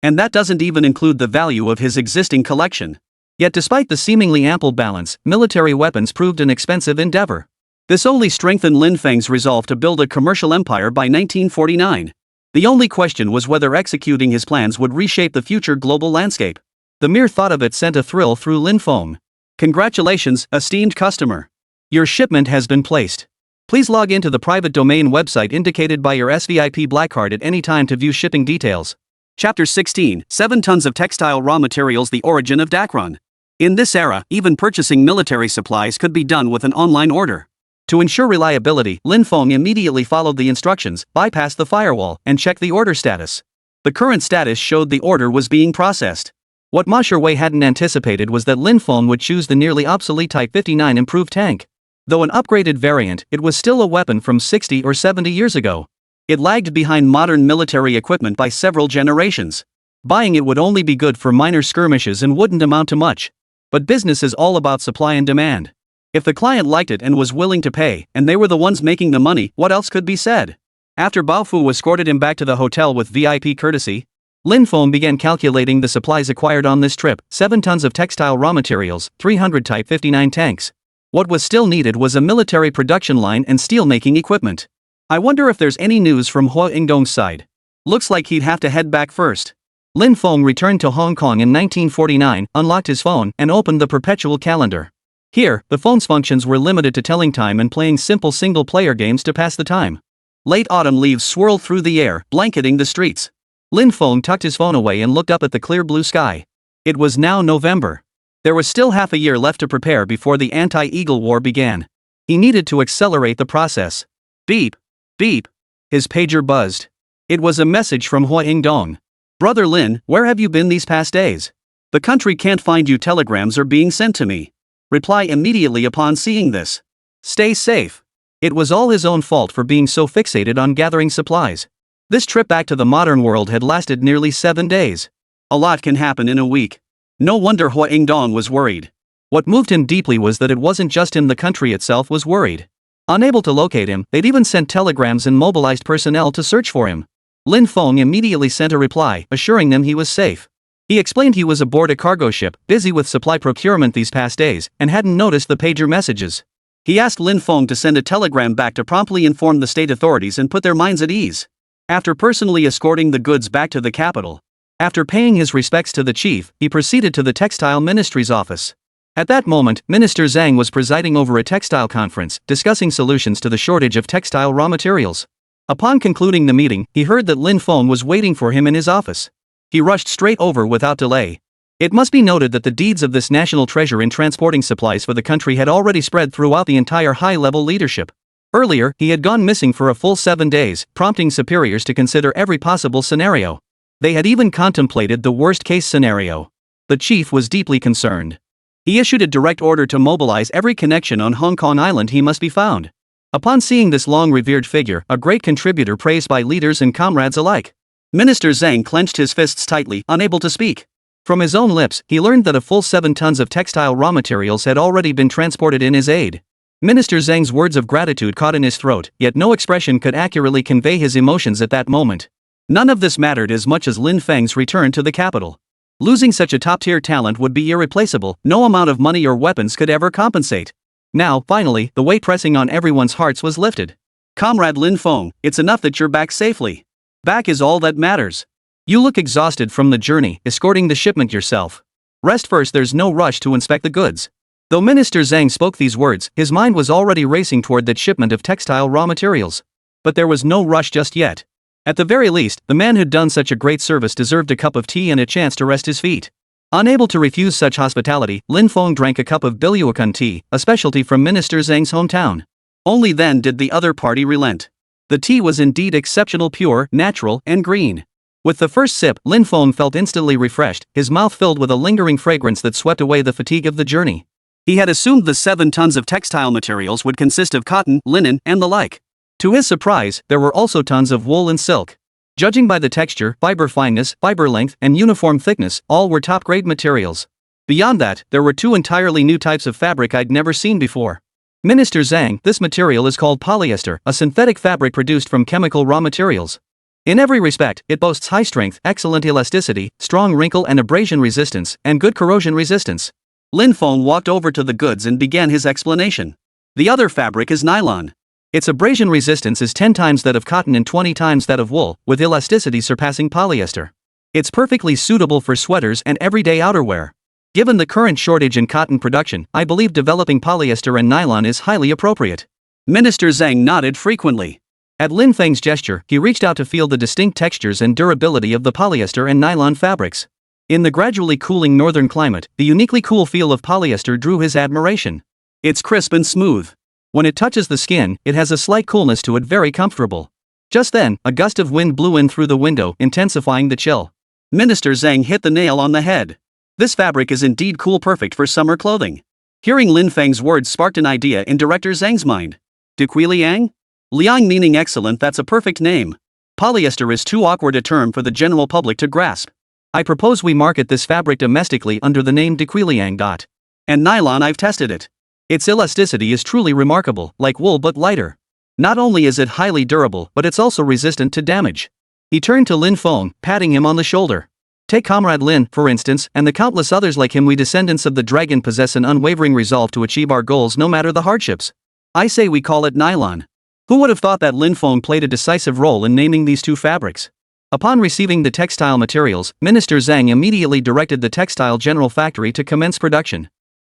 And that doesn't even include the value of his existing collection. Yet despite the seemingly ample balance, military weapons proved an expensive endeavor. This only strengthened Lin Feng's resolve to build a commercial empire by 1949. The only question was whether executing his plans would reshape the future global landscape. The mere thought of it sent a thrill through Lin Feng. Congratulations, esteemed customer. Your shipment has been placed. Please log into the private domain website indicated by your SVIP Black Card at any time to view shipping details. Chapter 16, 7 tons of textile raw materials. The origin of Dacron. In this era, even purchasing military supplies could be done with an online order. To ensure reliability, Lin Feng immediately followed the instructions, bypassed the firewall, and checked the order status. The current status showed the order was being processed. What Ma Sherwei hadn't anticipated was that Lin Feng would choose the nearly obsolete Type 59 improved tank. Though an upgraded variant, it was still a weapon from 60 or 70 years ago. It lagged behind modern military equipment by several generations. Buying it would only be good for minor skirmishes and wouldn't amount to much. But business is all about supply and demand. If the client liked it and was willing to pay, and they were the ones making the money, what else could be said? After Bao Fu escorted him back to the hotel with VIP courtesy, Lin Feng began calculating the supplies acquired on this trip: 7 tons of textile raw materials, 300 Type 59 tanks. What was still needed was a military production line and steelmaking equipment. I wonder if there's any news from Hua Yingdong's side. Looks like he'd have to head back first. Lin Feng returned to Hong Kong in 1949, unlocked his phone, and opened the perpetual calendar. Here, the phone's functions were limited to telling time and playing simple single-player games to pass the time. Late autumn leaves swirled through the air, blanketing the streets. Lin Feng tucked his phone away and looked up at the clear blue sky. It was now November. There was still half a year left to prepare before the anti-Eagle War began. He needed to accelerate the process. Beep. Beep. His pager buzzed. It was a message from Hua Yingdong. Brother Lin, where have you been these past days? The country can't find you. Telegrams are being sent to me. Reply immediately upon seeing this. Stay safe. It was all his own fault for being so fixated on gathering supplies. This trip back to the modern world had lasted nearly 7 days. A lot can happen in a week. No wonder Hua Yingdong was worried. What moved him deeply was that it wasn't just him. The country itself was worried. Unable to locate him, they'd even sent telegrams and mobilized personnel to search for him. Lin Feng immediately sent a reply, assuring them he was safe. He explained he was aboard a cargo ship, busy with supply procurement these past days, and hadn't noticed the pager messages. He asked Lin Feng to send a telegram back to promptly inform the state authorities and put their minds at ease. After personally escorting the goods back to the capital, after paying his respects to the chief, he proceeded to the Textile Ministry's office. At that moment, Minister Zhang was presiding over a textile conference, discussing solutions to the shortage of textile raw materials. Upon concluding the meeting, he heard that Lin Feng was waiting for him in his office. He rushed straight over without delay. It must be noted that the deeds of this national treasure in transporting supplies for the country had already spread throughout the entire high-level leadership. Earlier, he had gone missing for a full 7 days, prompting superiors to consider every possible scenario. They had even contemplated the worst-case scenario. The chief was deeply concerned. He issued a direct order to mobilize every connection on Hong Kong Island. He must be found. Upon seeing this long-revered figure, a great contributor praised by leaders and comrades alike, Minister Zhang clenched his fists tightly, unable to speak. From his own lips, he learned that a full 7 tons of textile raw materials had already been transported in his aid. Minister Zhang's words of gratitude caught in his throat, yet no expression could accurately convey his emotions at that moment. None of this mattered as much as Lin Feng's return to the capital. Losing such a top-tier talent would be irreplaceable, no amount of money or weapons could ever compensate. Now, finally, the weight pressing on everyone's hearts was lifted. Comrade Lin Feng, it's enough that you're back safely. Back is all that matters. You look exhausted from the journey, escorting the shipment yourself. Rest first, there's no rush to inspect the goods. Though Minister Zhang spoke these words, his mind was already racing toward that shipment of textile raw materials. But there was no rush just yet. At the very least, the man who'd done such a great service deserved a cup of tea and a chance to rest his feet. Unable to refuse such hospitality, Lin Feng drank a cup of Biluokan tea, a specialty from Minister Zhang's hometown. Only then did the other party relent. The tea was indeed exceptional, pure, natural, and green. With the first sip, Lin Feng felt instantly refreshed, his mouth filled with a lingering fragrance that swept away the fatigue of the journey. He had assumed the 7 tons of textile materials would consist of cotton, linen, and the like. To his surprise, there were also tons of wool and silk. Judging by the texture, fiber fineness, fiber length, and uniform thickness, all were top-grade materials. Beyond that, there were 2 entirely new types of fabric I'd never seen before. Minister Zhang, this material is called polyester, a synthetic fabric produced from chemical raw materials. In every respect, it boasts high strength, excellent elasticity, strong wrinkle and abrasion resistance, and good corrosion resistance. Lin Feng walked over to the goods and began his explanation. The other fabric is nylon. Its abrasion resistance is 10 times that of cotton and 20 times that of wool, with elasticity surpassing polyester. It's perfectly suitable for sweaters and everyday outerwear. Given the current shortage in cotton production, I believe developing polyester and nylon is highly appropriate. Minister Zhang nodded frequently. At Lin Feng's gesture, he reached out to feel the distinct textures and durability of the polyester and nylon fabrics. In the gradually cooling northern climate, the uniquely cool feel of polyester drew his admiration. It's crisp and smooth. When it touches the skin, it has a slight coolness to it, very comfortable. Just then, a gust of wind blew in through the window, intensifying the chill. Minister Zhang hit the nail on the head. This fabric is indeed cool, perfect for summer clothing. Hearing Lin Feng's words sparked an idea in Director Zhang's mind. Duquiliang? Liang meaning excellent, that's a perfect name. Polyester is too awkward a term for the general public to grasp. I propose we market this fabric domestically under the name Duquiliang. And nylon, I've tested it. Its elasticity is truly remarkable, like wool but lighter. Not only is it highly durable, but it's also resistant to damage. He turned to Lin Feng, patting him on the shoulder. Take Comrade Lin, for instance, and the countless others like him. We descendants of the dragon possess an unwavering resolve to achieve our goals no matter the hardships. I say we call it nylon. Who would have thought that Lin Feng played a decisive role in naming these 2 fabrics? Upon receiving the textile materials, Minister Zhang immediately directed the textile general factory to commence production.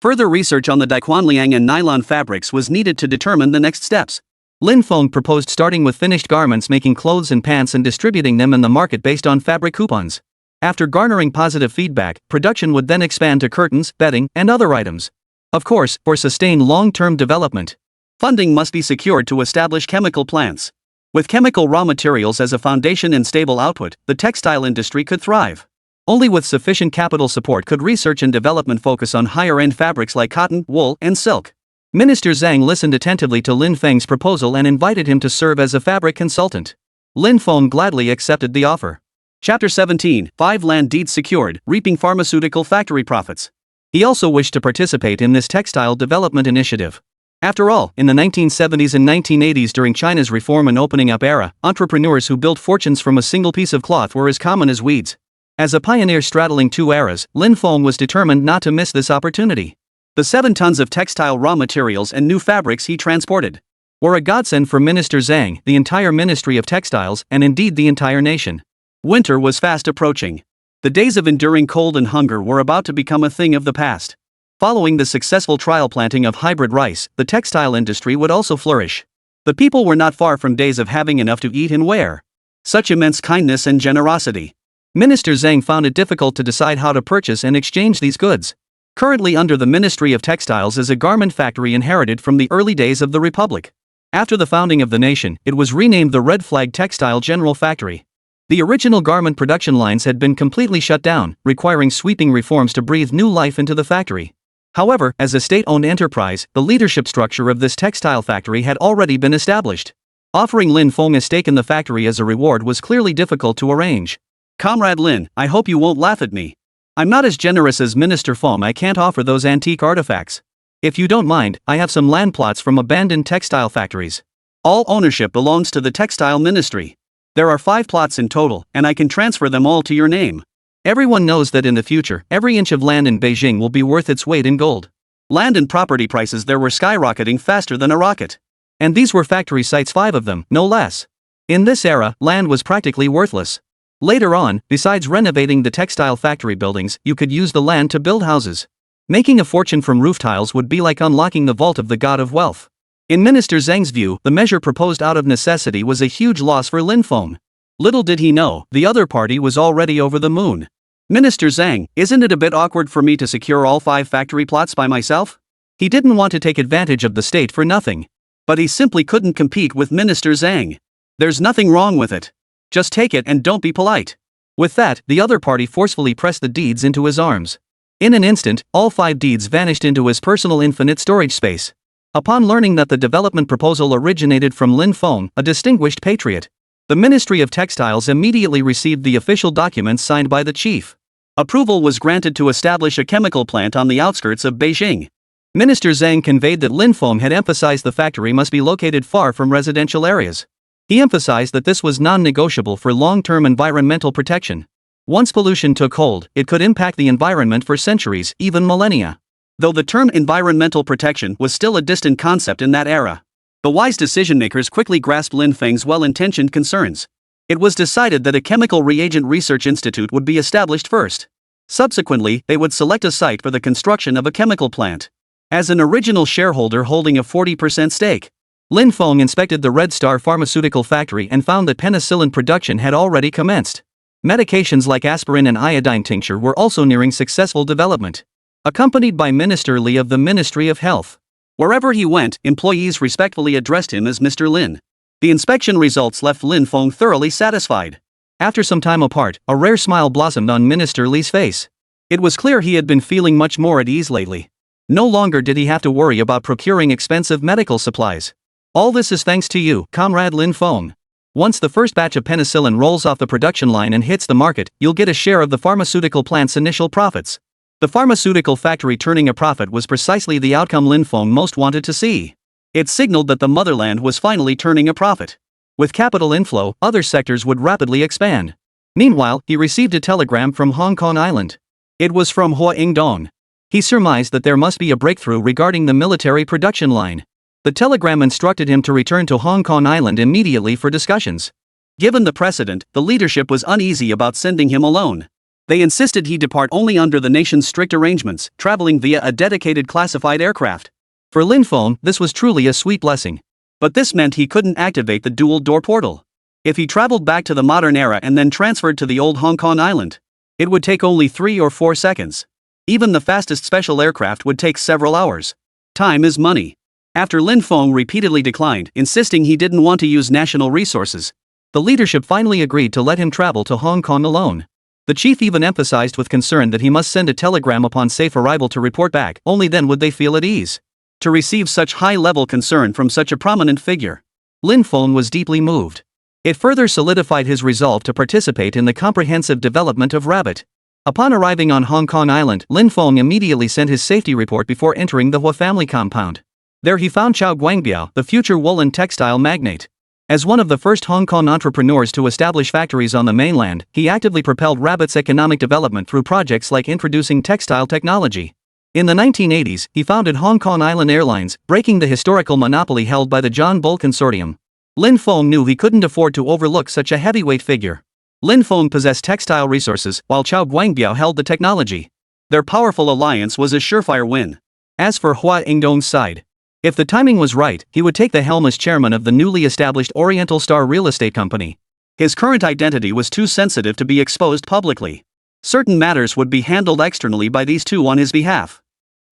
Further research on the Daquanliang and nylon fabrics was needed to determine the next steps. Lin Feng proposed starting with finished garments, making clothes and pants and distributing them in the market based on fabric coupons. After garnering positive feedback, production would then expand to curtains, bedding, and other items. Of course, for sustained long-term development, funding must be secured to establish chemical plants. With chemical raw materials as a foundation and stable output, the textile industry could thrive. Only with sufficient capital support could research and development focus on higher-end fabrics like cotton, wool, and silk. Minister Zhang listened attentively to Lin Feng's proposal and invited him to serve as a fabric consultant. Lin Feng gladly accepted the offer. Chapter 17, 5 Land Deeds Secured, Reaping Pharmaceutical Factory Profits. He also wished to participate in this textile development initiative. After all, in the 1970s and 1980s, during China's reform and opening up era, entrepreneurs who built fortunes from a single piece of cloth were as common as weeds. As a pioneer straddling 2 eras, Lin Feng was determined not to miss this opportunity. The 7 tons of textile raw materials and new fabrics he transported were a godsend for Minister Zhang, the entire Ministry of Textiles, and indeed the entire nation. Winter was fast approaching. The days of enduring cold and hunger were about to become a thing of the past. Following the successful trial planting of hybrid rice, the textile industry would also flourish. The people were not far from days of having enough to eat and wear. Such immense kindness and generosity. Minister Zhang found it difficult to decide how to purchase and exchange these goods. Currently under the Ministry of Textiles is a garment factory inherited from the early days of the Republic. After the founding of the nation, it was renamed the Red Flag Textile General Factory. The original garment production lines had been completely shut down, requiring sweeping reforms to breathe new life into the factory. However, as a state-owned enterprise, the leadership structure of this textile factory had already been established. Offering Lin Feng a stake in the factory as a reward was clearly difficult to arrange. Comrade Lin, I hope you won't laugh at me. I'm not as generous as Minister Feng. I can't offer those antique artifacts. If you don't mind, I have some land plots from abandoned textile factories. All ownership belongs to the Textile Ministry. There are 5 plots in total, and I can transfer them all to your name. Everyone knows that in the future, every inch of land in Beijing will be worth its weight in gold. Land and property prices there were skyrocketing faster than a rocket. And these were factory sites, 5 of them, no less. In this era, land was practically worthless. Later on, besides renovating the textile factory buildings, you could use the land to build houses. Making a fortune from roof tiles would be like unlocking the vault of the god of wealth. In Minister Zhang's view, the measure proposed out of necessity was a huge loss for Lin Feng. Little did he know, the other party was already over the moon. Minister Zhang, isn't it a bit awkward for me to secure all 5 factory plots by myself? He didn't want to take advantage of the state for nothing. But he simply couldn't compete with Minister Zhang. There's nothing wrong with it. Just take it and don't be polite. With that, the other party forcefully pressed the deeds into his arms. In an instant, all 5 deeds vanished into his personal infinite storage space. Upon learning that the development proposal originated from Lin Feng, a distinguished patriot, the Ministry of Textiles immediately received the official documents signed by the chief. Approval was granted to establish a chemical plant on the outskirts of Beijing. Minister Zhang conveyed that Lin Feng had emphasized the factory must be located far from residential areas. He emphasized that this was non-negotiable for long-term environmental protection. Once pollution took hold, it could impact the environment for centuries, even millennia. Though the term environmental protection was still a distant concept in that era, the wise decision-makers quickly grasped Lin Feng's well-intentioned concerns. It was decided that a chemical reagent research institute would be established first. Subsequently, they would select a site for the construction of a chemical plant. As an original shareholder holding a 40% stake, Lin Feng inspected the Red Star pharmaceutical factory and found that penicillin production had already commenced. Medications like aspirin and iodine tincture were also nearing successful development. Accompanied by Minister Li of the Ministry of Health. Wherever he went, employees respectfully addressed him as Mr. Lin. The inspection results left Lin Feng thoroughly satisfied. After some time apart, a rare smile blossomed on Minister Li's face. It was clear he had been feeling much more at ease lately. No longer did he have to worry about procuring expensive medical supplies. All this is thanks to you, Comrade Lin Feng. Once the first batch of penicillin rolls off the production line and hits the market, you'll get a share of the pharmaceutical plant's initial profits. The pharmaceutical factory turning a profit was precisely the outcome Lin Feng most wanted to see. It signaled that the motherland was finally turning a profit. With capital inflow, other sectors would rapidly expand. Meanwhile, he received a telegram from Hong Kong Island. It was from Hua Ingdong. He surmised that there must be a breakthrough regarding the military production line. The telegram instructed him to return to Hong Kong Island immediately for discussions. Given the precedent, the leadership was uneasy about sending him alone. They insisted he depart only under the nation's strict arrangements, traveling via a dedicated classified aircraft. For Lin Feng, this was truly a sweet blessing. But this meant he couldn't activate the dual-door portal. If he traveled back to the modern era and then transferred to the old Hong Kong Island, it would take only 3 or 4 seconds. Even the fastest special aircraft would take several hours. Time is money. After Lin Feng repeatedly declined, insisting he didn't want to use national resources, the leadership finally agreed to let him travel to Hong Kong alone. The chief even emphasized with concern that he must send a telegram upon safe arrival to report back, only then would they feel at ease. To receive such high-level concern from such a prominent figure, Lin Feng was deeply moved. It further solidified his resolve to participate in the comprehensive development of Rabbit. Upon arriving on Hong Kong Island, Lin Feng immediately sent his safety report before entering the Hua family compound. There he found Chao Guangbiao, the future woolen textile magnate. As one of the first Hong Kong entrepreneurs to establish factories on the mainland, he actively propelled Rabbit's economic development through projects like introducing textile technology. In the 1980s, he founded Hong Kong Island Airlines, breaking the historical monopoly held by the John Bull Consortium. Lin Feng knew he couldn't afford to overlook such a heavyweight figure. Lin Feng possessed textile resources, while Chao Guangbiao held the technology. Their powerful alliance was a surefire win. As for Hua Ingdong's side, if the timing was right, he would take the helm as chairman of the newly established Oriental Star Real Estate Company. His current identity was too sensitive to be exposed publicly. Certain matters would be handled externally by these two on his behalf.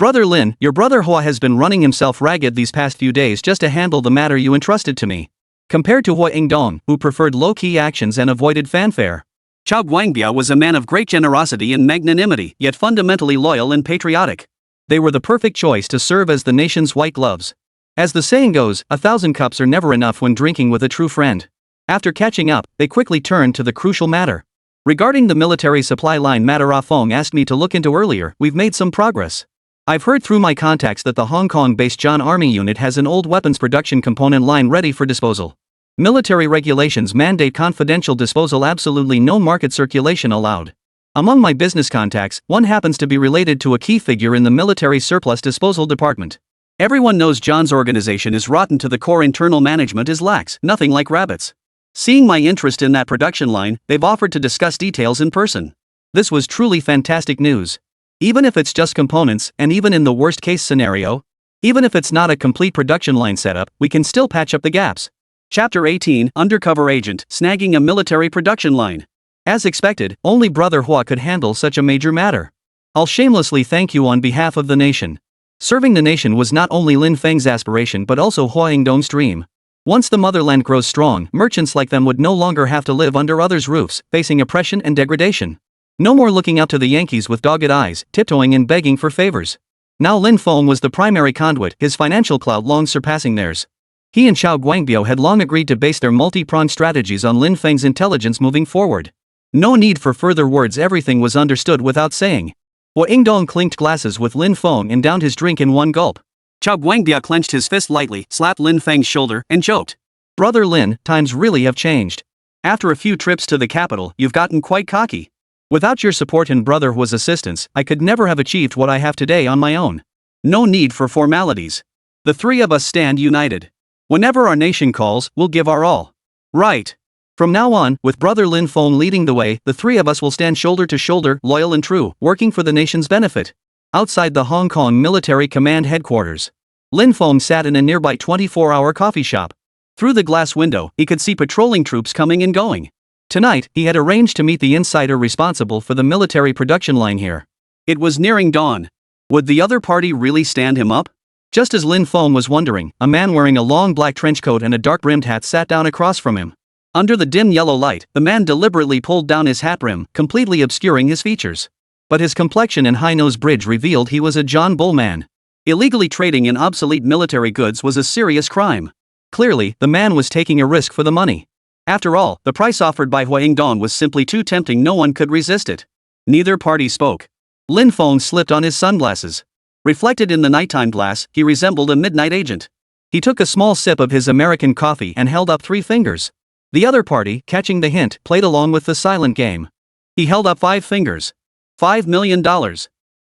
Brother Lin, your brother Hua has been running himself ragged these past few days just to handle the matter you entrusted to me. Compared to Hua Ingdong, who preferred low-key actions and avoided fanfare, Chao Guangbiao was a man of great generosity and magnanimity, yet fundamentally loyal and patriotic. They were the perfect choice to serve as the nation's white gloves. As the saying goes, 1,000 cups are never enough when drinking with a true friend. After catching up, they quickly turned to the crucial matter. Regarding the military supply line matter Ah Fong asked me to look into earlier, we've made some progress. I've heard through my contacts that the Hong Kong-based John Army unit has an old weapons production component line ready for disposal. Military regulations mandate confidential disposal, absolutely no market circulation allowed. Among my business contacts, one happens to be related to a key figure in the military surplus disposal department. Everyone knows John's organization is rotten to the core, internal management is lax, nothing like rabbits. Seeing my interest in that production line, they've offered to discuss details in person. This was truly fantastic news. Even if it's just components, and even in the worst case scenario, even if it's not a complete production line setup, we can still patch up the gaps. Chapter 18, Undercover Agent, Snagging a Military Production Line. As expected, only Brother Hua could handle such a major matter. I'll shamelessly thank you on behalf of the nation. Serving the nation was not only Lin Feng's aspiration but also Hua Yingdong's dream. Once the motherland grows strong, merchants like them would no longer have to live under others' roofs, facing oppression and degradation. No more looking up to the Yankees with dogged eyes, tiptoeing and begging for favors. Now Lin Feng was the primary conduit, his financial clout long surpassing theirs. He and Xiao Guangbio had long agreed to base their multi-pronged strategies on Lin Feng's intelligence moving forward. No need for further words, everything was understood without saying. Hua Yingdong clinked glasses with Lin Feng and downed his drink in one gulp. Xiao Guangbio clenched his fist lightly, slapped Lin Feng's shoulder, and choked. Brother Lin, times really have changed. After a few trips to the capital, you've gotten quite cocky. Without your support and Brother Hua's assistance, I could never have achieved what I have today on my own. No need for formalities. The three of us stand united. Whenever our nation calls, we'll give our all. Right. From now on, with Brother Lin Feng leading the way, the three of us will stand shoulder to shoulder, loyal and true, working for the nation's benefit. Outside the Hong Kong Military Command headquarters, Lin Feng sat in a nearby 24-hour coffee shop. Through the glass window, he could see patrolling troops coming and going. Tonight, he had arranged to meet the insider responsible for the military production line here. It was nearing dawn. Would the other party really stand him up? Just as Lin Feng was wondering, a man wearing a long black trench coat and a dark-brimmed hat sat down across from him. Under the dim yellow light, the man deliberately pulled down his hat brim, completely obscuring his features. But his complexion and high-nose bridge revealed he was a John Bull man. Illegally trading in obsolete military goods was a serious crime. Clearly, the man was taking a risk for the money. After all, the price offered by Hua Yingdong was simply too tempting, no one could resist it. Neither party spoke. Lin Feng slipped on his sunglasses. Reflected in the nighttime glass, he resembled a midnight agent. He took a small sip of his American coffee and held up 3 fingers. The other party, catching the hint, played along with the silent game. He held up 5 fingers. $5 million.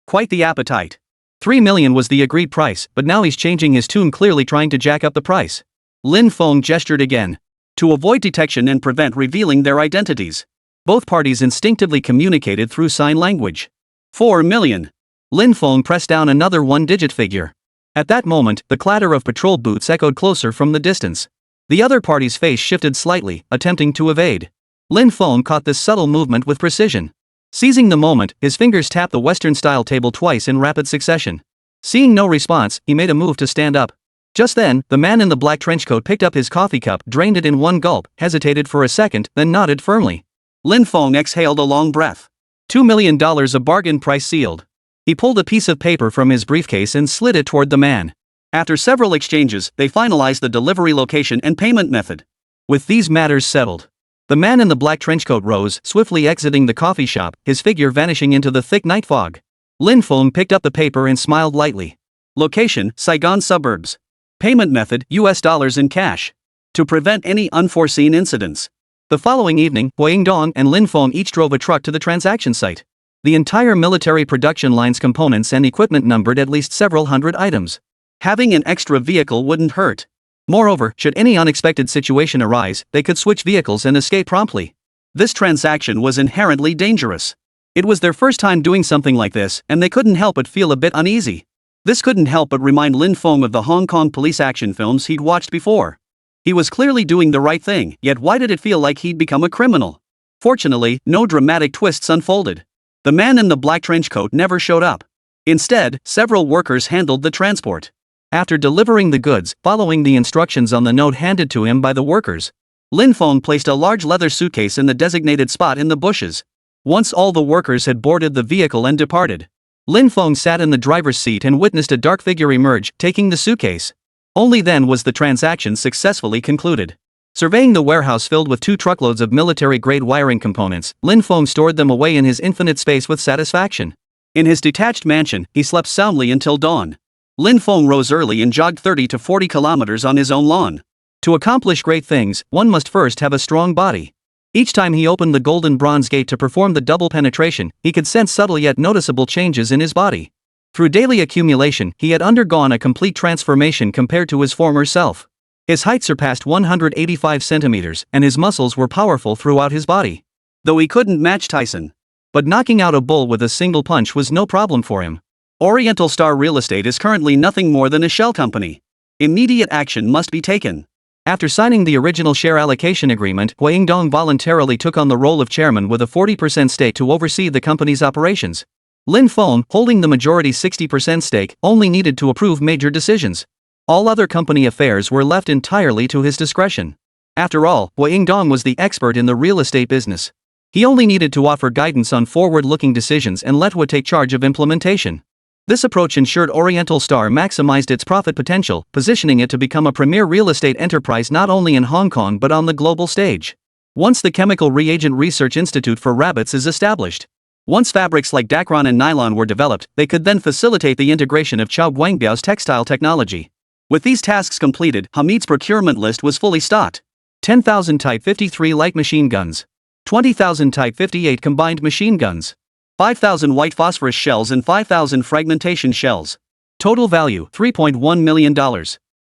Quite the appetite. 3 million was the agreed price, but now he's changing his tune, clearly trying to jack up the price. Lin Feng gestured again. To avoid detection and prevent revealing their identities, both parties instinctively communicated through sign language. 4 million. Lin Feng pressed down another 1-digit figure. At that moment, the clatter of patrol boots echoed closer from the distance. The other party's face shifted slightly, attempting to evade. Lin Feng caught this subtle movement with precision. Seizing the moment, his fingers tapped the Western-style table twice in rapid succession. Seeing no response, he made a move to stand up. Just then, the man in the black trenchcoat picked up his coffee cup, drained it in one gulp, hesitated for a second, then nodded firmly. Lin Feng exhaled a long breath. $2 million, a bargain price sealed. He pulled a piece of paper from his briefcase and slid it toward the man. After several exchanges, they finalized the delivery location and payment method. With these matters settled, the man in the black trenchcoat rose, swiftly exiting the coffee shop, his figure vanishing into the thick night fog. Lin Feng picked up the paper and smiled lightly. Location, Saigon suburbs. Payment method, US dollars in cash. To prevent any unforeseen incidents. The following evening, Hua Yingdong and Lin Feng each drove a truck to the transaction site. The entire military production line's components and equipment numbered at least several hundred items. Having an extra vehicle wouldn't hurt. Moreover, should any unexpected situation arise, they could switch vehicles and escape promptly. This transaction was inherently dangerous. It was their first time doing something like this, and they couldn't help but feel a bit uneasy. This couldn't help but remind Lin Feng of the Hong Kong police action films he'd watched before. He was clearly doing the right thing, yet why did it feel like he'd become a criminal? Fortunately, no dramatic twists unfolded. The man in the black trench coat never showed up. Instead, several workers handled the transport. After delivering the goods, following the instructions on the note handed to him by the workers, Lin Feng placed a large leather suitcase in the designated spot in the bushes. Once all the workers had boarded the vehicle and departed, Lin Feng sat in the driver's seat and witnessed a dark figure emerge, taking the suitcase. Only then was the transaction successfully concluded. Surveying the warehouse filled with 2 truckloads of military-grade wiring components, Lin Feng stored them away in his infinite space with satisfaction. In his detached mansion, he slept soundly until dawn. Lin Feng rose early and jogged 30 to 40 kilometers on his own lawn. To accomplish great things, one must first have a strong body. Each time he opened the golden bronze gate to perform the double penetration, he could sense subtle yet noticeable changes in his body. Through daily accumulation, he had undergone a complete transformation compared to his former self. His height surpassed 185 centimeters, and his muscles were powerful throughout his body. Though he couldn't match Tyson. But knocking out a bull with a single punch was no problem for him. Oriental Star Real Estate is currently nothing more than a shell company. Immediate action must be taken. After signing the original share allocation agreement, Hui Yingdong voluntarily took on the role of chairman with a 40% stake to oversee the company's operations. Lin Feng, holding the majority 60% stake, only needed to approve major decisions. All other company affairs were left entirely to his discretion. After all, Hui Yingdong was the expert in the real estate business. He only needed to offer guidance on forward-looking decisions and let Hui take charge of implementation. This approach ensured Oriental Star maximized its profit potential, positioning it to become a premier real estate enterprise not only in Hong Kong but on the global stage. Once the Chemical Reagent Research Institute for Rabbits is established. Once fabrics like Dacron and nylon were developed, they could then facilitate the integration of Chao Guangbiao's textile technology. With these tasks completed, Hamid's procurement list was fully stocked. 10,000 Type 53 light machine guns. 20,000 Type 58 combined machine guns. 5,000 white phosphorus shells and 5,000 fragmentation shells. Total value $3.1 million.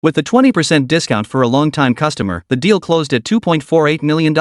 With the 20% discount for a long-time customer, the deal closed at $2.48 million.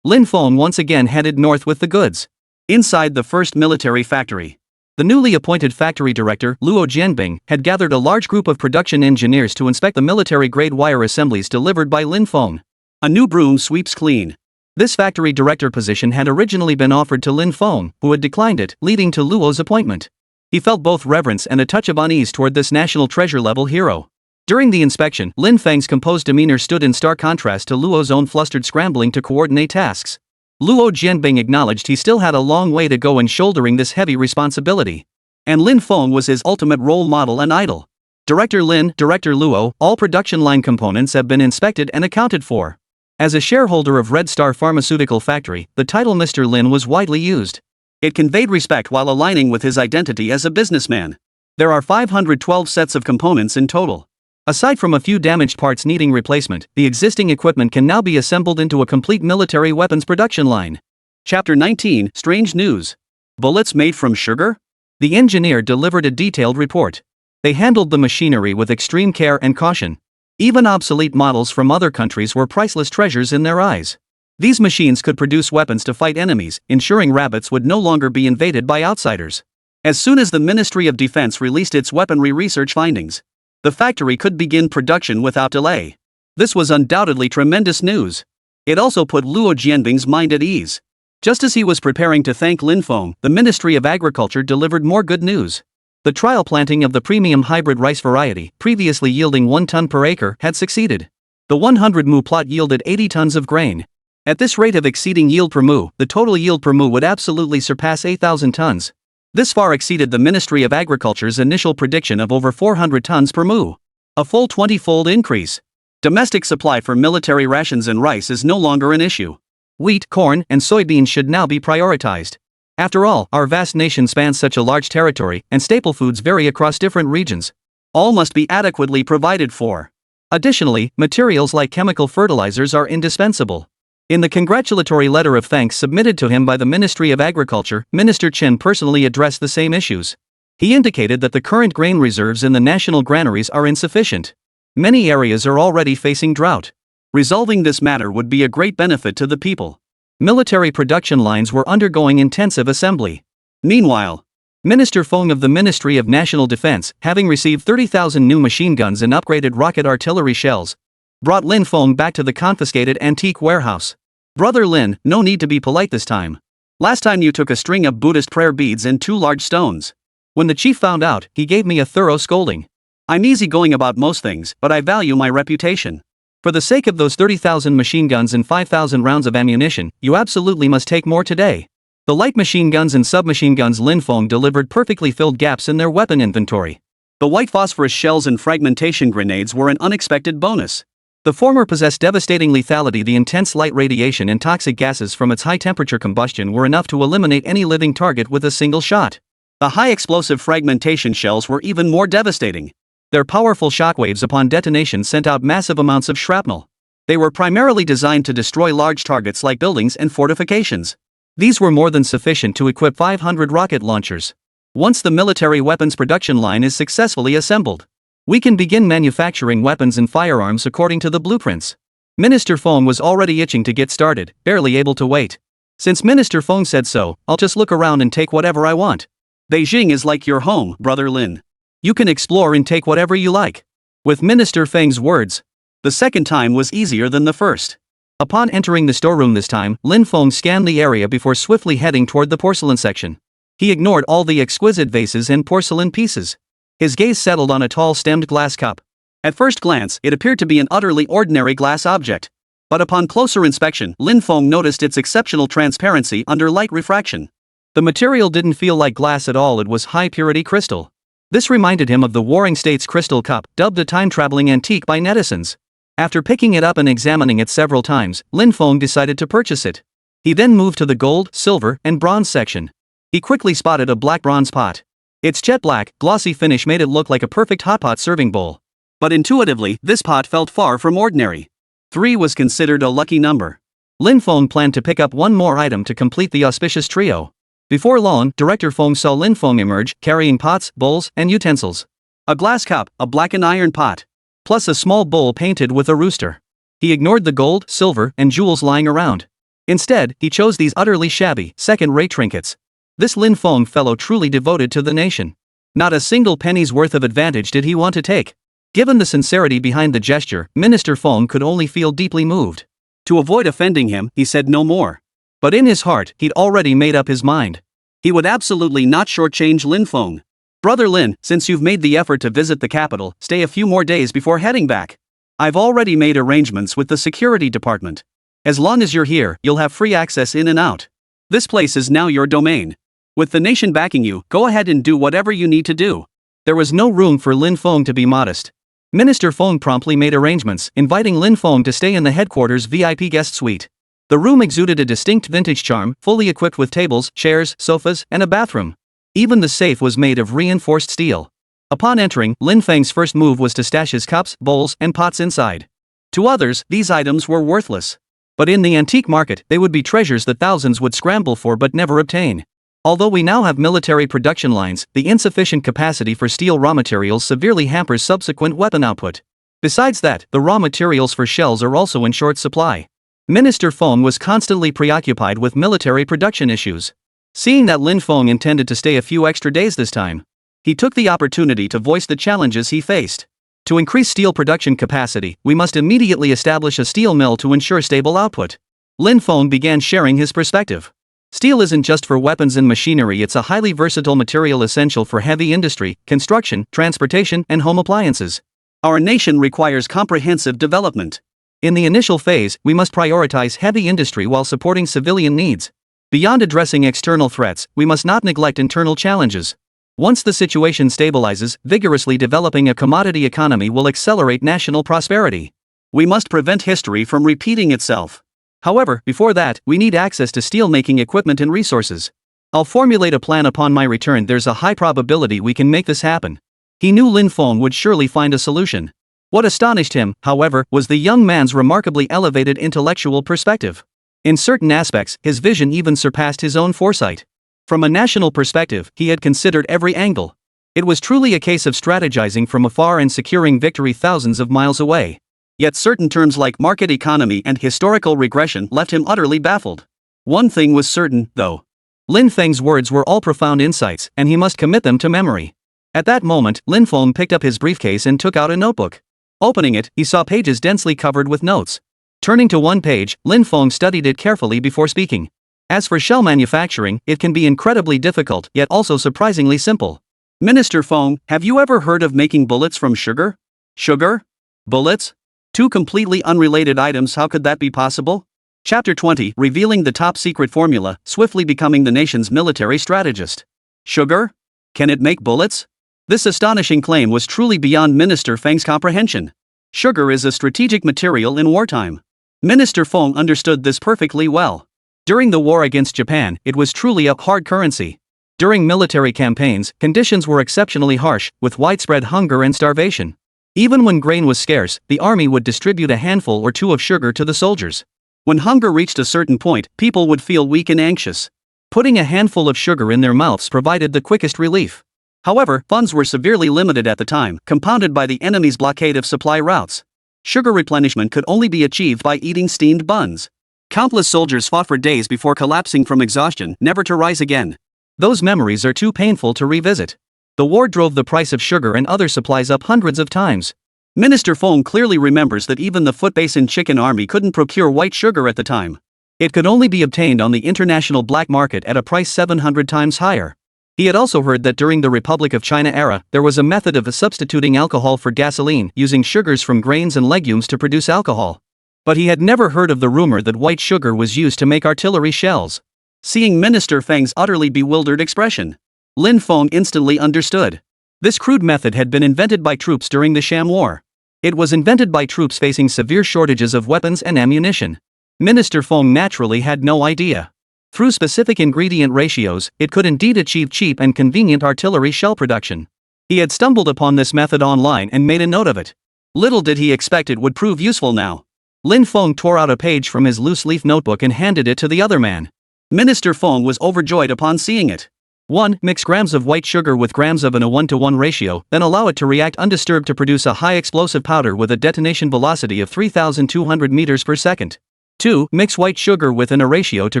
Lin Feng once again headed north with the goods. Inside the first military factory. The newly appointed factory director, Luo Jianbing, had gathered a large group of production engineers to inspect the military-grade wire assemblies delivered by Lin Feng. A new broom sweeps clean. This factory director position had originally been offered to Lin Feng, who had declined it, leading to Luo's appointment. He felt both reverence and a touch of unease toward this national treasure-level hero. During the inspection, Lin Feng's composed demeanor stood in stark contrast to Luo's own flustered scrambling to coordinate tasks. Luo Jianbing acknowledged he still had a long way to go in shouldering this heavy responsibility. And Lin Feng was his ultimate role model and idol. Director Lin, Director Luo, all production line components have been inspected and accounted for. As a shareholder of Red Star Pharmaceutical Factory, the title Mr. Lin was widely used. It conveyed respect while aligning with his identity as a businessman. There are 512 sets of components in total. Aside from a few damaged parts needing replacement, the existing equipment can now be assembled into a complete military weapons production line. Chapter 19, Strange News. Bullets made from sugar? The engineer delivered a detailed report. They handled the machinery with extreme care and caution. Even obsolete models from other countries were priceless treasures in their eyes. These machines could produce weapons to fight enemies, ensuring rabbits would no longer be invaded by outsiders. As soon as the Ministry of Defense released its weaponry research findings, the factory could begin production without delay. This was undoubtedly tremendous news. It also put Luo Jianbing's mind at ease. Just as he was preparing to thank Lin Feng, the Ministry of Agriculture delivered more good news. The trial planting of the premium hybrid rice variety, previously yielding 1 ton per acre, had succeeded. The 100 mu plot yielded 80 tons of grain. At this rate of exceeding yield per mu, the total yield per mu would absolutely surpass 8,000 tons. This far exceeded the Ministry of Agriculture's initial prediction of over 400 tons per mu. A full 20-fold increase. Domestic supply for military rations and rice is no longer an issue. Wheat, corn, and soybeans should now be prioritized. After all, our vast nation spans such a large territory, and staple foods vary across different regions. All must be adequately provided for. Additionally, materials like chemical fertilizers are indispensable. In the congratulatory letter of thanks submitted to him by the Ministry of Agriculture, Minister Chen personally addressed the same issues. He indicated that the current grain reserves in the national granaries are insufficient. Many areas are already facing drought. Resolving this matter would be a great benefit to the people. Military production lines were undergoing intensive assembly. Meanwhile, Minister Feng of the Ministry of National Defense, having received 30,000 new machine guns and upgraded rocket artillery shells, brought Lin Feng back to the confiscated antique warehouse. Brother Lin, no need to be polite this time. Last time you took a string of Buddhist prayer beads and 2 large stones. When the chief found out, he gave me a thorough scolding. I'm easygoing about most things, but I value my reputation. For the sake of those 30,000 machine guns and 5,000 rounds of ammunition, you absolutely must take more today. The light machine guns and submachine guns Lin Feng delivered perfectly filled gaps in their weapon inventory. The white phosphorus shells and fragmentation grenades were an unexpected bonus. The former possessed devastating lethality. The intense light radiation and toxic gases from its high-temperature combustion were enough to eliminate any living target with a single shot. The high-explosive fragmentation shells were even more devastating. Their powerful shockwaves upon detonation sent out massive amounts of shrapnel. They were primarily designed to destroy large targets like buildings and fortifications. These were more than sufficient to equip 500 rocket launchers. Once the military weapons production line is successfully assembled, we can begin manufacturing weapons and firearms according to the blueprints. Minister Feng was already itching to get started, barely able to wait. Since Minister Feng said so, I'll just look around and take whatever I want. Beijing is like your home, Brother Lin. You can explore and take whatever you like. With Minister Feng's words, the second time was easier than the first. Upon entering the storeroom this time, Lin Feng scanned the area before swiftly heading toward the porcelain section. He ignored all the exquisite vases and porcelain pieces. His gaze settled on a tall stemmed glass cup. At first glance, it appeared to be an utterly ordinary glass object. But upon closer inspection, Lin Feng noticed its exceptional transparency under light refraction. The material didn't feel like glass at all, it was high-purity crystal. This reminded him of the Warring States crystal cup, dubbed a time-traveling antique by netizens. After picking it up and examining it several times, Lin Feng decided to purchase it. He then moved to the gold, silver, and bronze section. He quickly spotted a black bronze pot. Its jet black, glossy finish made it look like a perfect hotpot serving bowl. But intuitively, this pot felt far from ordinary. 3 was considered a lucky number. Lin Feng planned to pick up one more item to complete the auspicious trio. Before long, Director Feng saw Lin Feng emerge, carrying pots, bowls, and utensils. A glass cup, a blackened iron pot, plus a small bowl painted with a rooster. He ignored the gold, silver, and jewels lying around. Instead, he chose these utterly shabby, second-rate trinkets. This Lin Feng fellow truly devoted to the nation. Not a single penny's worth of advantage did he want to take. Given the sincerity behind the gesture, Minister Feng could only feel deeply moved. To avoid offending him, he said no more. But in his heart, he'd already made up his mind. He would absolutely not shortchange Lin Feng. Brother Lin, since you've made the effort to visit the capital, stay a few more days before heading back. I've already made arrangements with the security department. As long as you're here, you'll have free access in and out. This place is now your domain. With the nation backing you, go ahead and do whatever you need to do. There was no room for Lin Feng to be modest. Minister Feng promptly made arrangements, inviting Lin Feng to stay in the headquarters VIP guest suite. The room exuded a distinct vintage charm, fully equipped with tables, chairs, sofas, and a bathroom. Even the safe was made of reinforced steel. Upon entering, Lin Feng's first move was to stash his cups, bowls, and pots inside. To others, these items were worthless. But in the antique market, they would be treasures that thousands would scramble for but never obtain. Although we now have military production lines, the insufficient capacity for steel raw materials severely hampers subsequent weapon output. Besides that, the raw materials for shells are also in short supply. Minister Feng was constantly preoccupied with military production issues. Seeing that Lin Feng intended to stay a few extra days this time, he took the opportunity to voice the challenges he faced. To increase steel production capacity, we must immediately establish a steel mill to ensure stable output. Lin Feng began sharing his perspective. Steel isn't just for weapons and machinery, it's a highly versatile material essential for heavy industry, construction, transportation, and home appliances. Our nation requires comprehensive development. In the initial phase, we must prioritize heavy industry while supporting civilian needs. Beyond addressing external threats, we must not neglect internal challenges. Once the situation stabilizes, vigorously developing a commodity economy will accelerate national prosperity. We must prevent history from repeating itself. However, before that, we need access to steel-making equipment and resources. I'll formulate a plan upon my return. There's a high probability we can make this happen. He knew Lin Feng would surely find a solution. What astonished him, however, was the young man's remarkably elevated intellectual perspective. In certain aspects, his vision even surpassed his own foresight. From a national perspective, he had considered every angle. It was truly a case of strategizing from afar and securing victory thousands of miles away. Yet certain terms like market economy and historical regression left him utterly baffled. One thing was certain, though. Lin Feng's words were all profound insights, and he must commit them to memory. At that moment, Lin Feng picked up his briefcase and took out a notebook. Opening it, he saw pages densely covered with notes. Turning to one page, Lin Feng studied it carefully before speaking. As for shell manufacturing, it can be incredibly difficult, yet also surprisingly simple. Minister Feng, have you ever heard of making bullets from sugar? Sugar? Bullets? Two completely unrelated items. How could that be possible? Chapter 20, Revealing the Top Secret Formula, Swiftly Becoming the Nation's Military Strategist. Sugar? Can it make bullets? This astonishing claim was truly beyond Minister Feng's comprehension. Sugar is a strategic material in wartime. Minister Feng understood this perfectly well. During the war against Japan, it was truly a hard currency. During military campaigns, conditions were exceptionally harsh, with widespread hunger and starvation. Even when grain was scarce, the army would distribute a handful or two of sugar to the soldiers. When hunger reached a certain point, people would feel weak and anxious. Putting a handful of sugar in their mouths provided the quickest relief. However, funds were severely limited at the time, compounded by the enemy's blockade of supply routes. Sugar replenishment could only be achieved by eating steamed buns. Countless soldiers fought for days before collapsing from exhaustion, never to rise again. Those memories are too painful to revisit. The war drove the price of sugar and other supplies up hundreds of times. Minister Feng clearly remembers that even the Foot Basin Chicken Army couldn't procure white sugar at the time. It could only be obtained on the international black market at a price 700 times higher. He had also heard that during the Republic of China era, there was a method of substituting alcohol for gasoline, using sugars from grains and legumes to produce alcohol. But he had never heard of the rumor that white sugar was used to make artillery shells. Seeing Minister Feng's utterly bewildered expression, Lin Feng instantly understood. This crude method had been invented by troops during the Sham War. It was invented by troops facing severe shortages of weapons and ammunition. Minister Feng naturally had no idea. Through specific ingredient ratios, it could indeed achieve cheap and convenient artillery shell production. He had stumbled upon this method online and made a note of it. Little did he expect it would prove useful now. Lin Feng tore out a page from his loose-leaf notebook and handed it to the other man. Minister Feng was overjoyed upon seeing it. 1. Mix grams of white sugar with grams of a 1:1 ratio, then allow it to react undisturbed to produce a high explosive powder with a detonation velocity of 3,200 meters per second. 2. Mix white sugar within a ratio to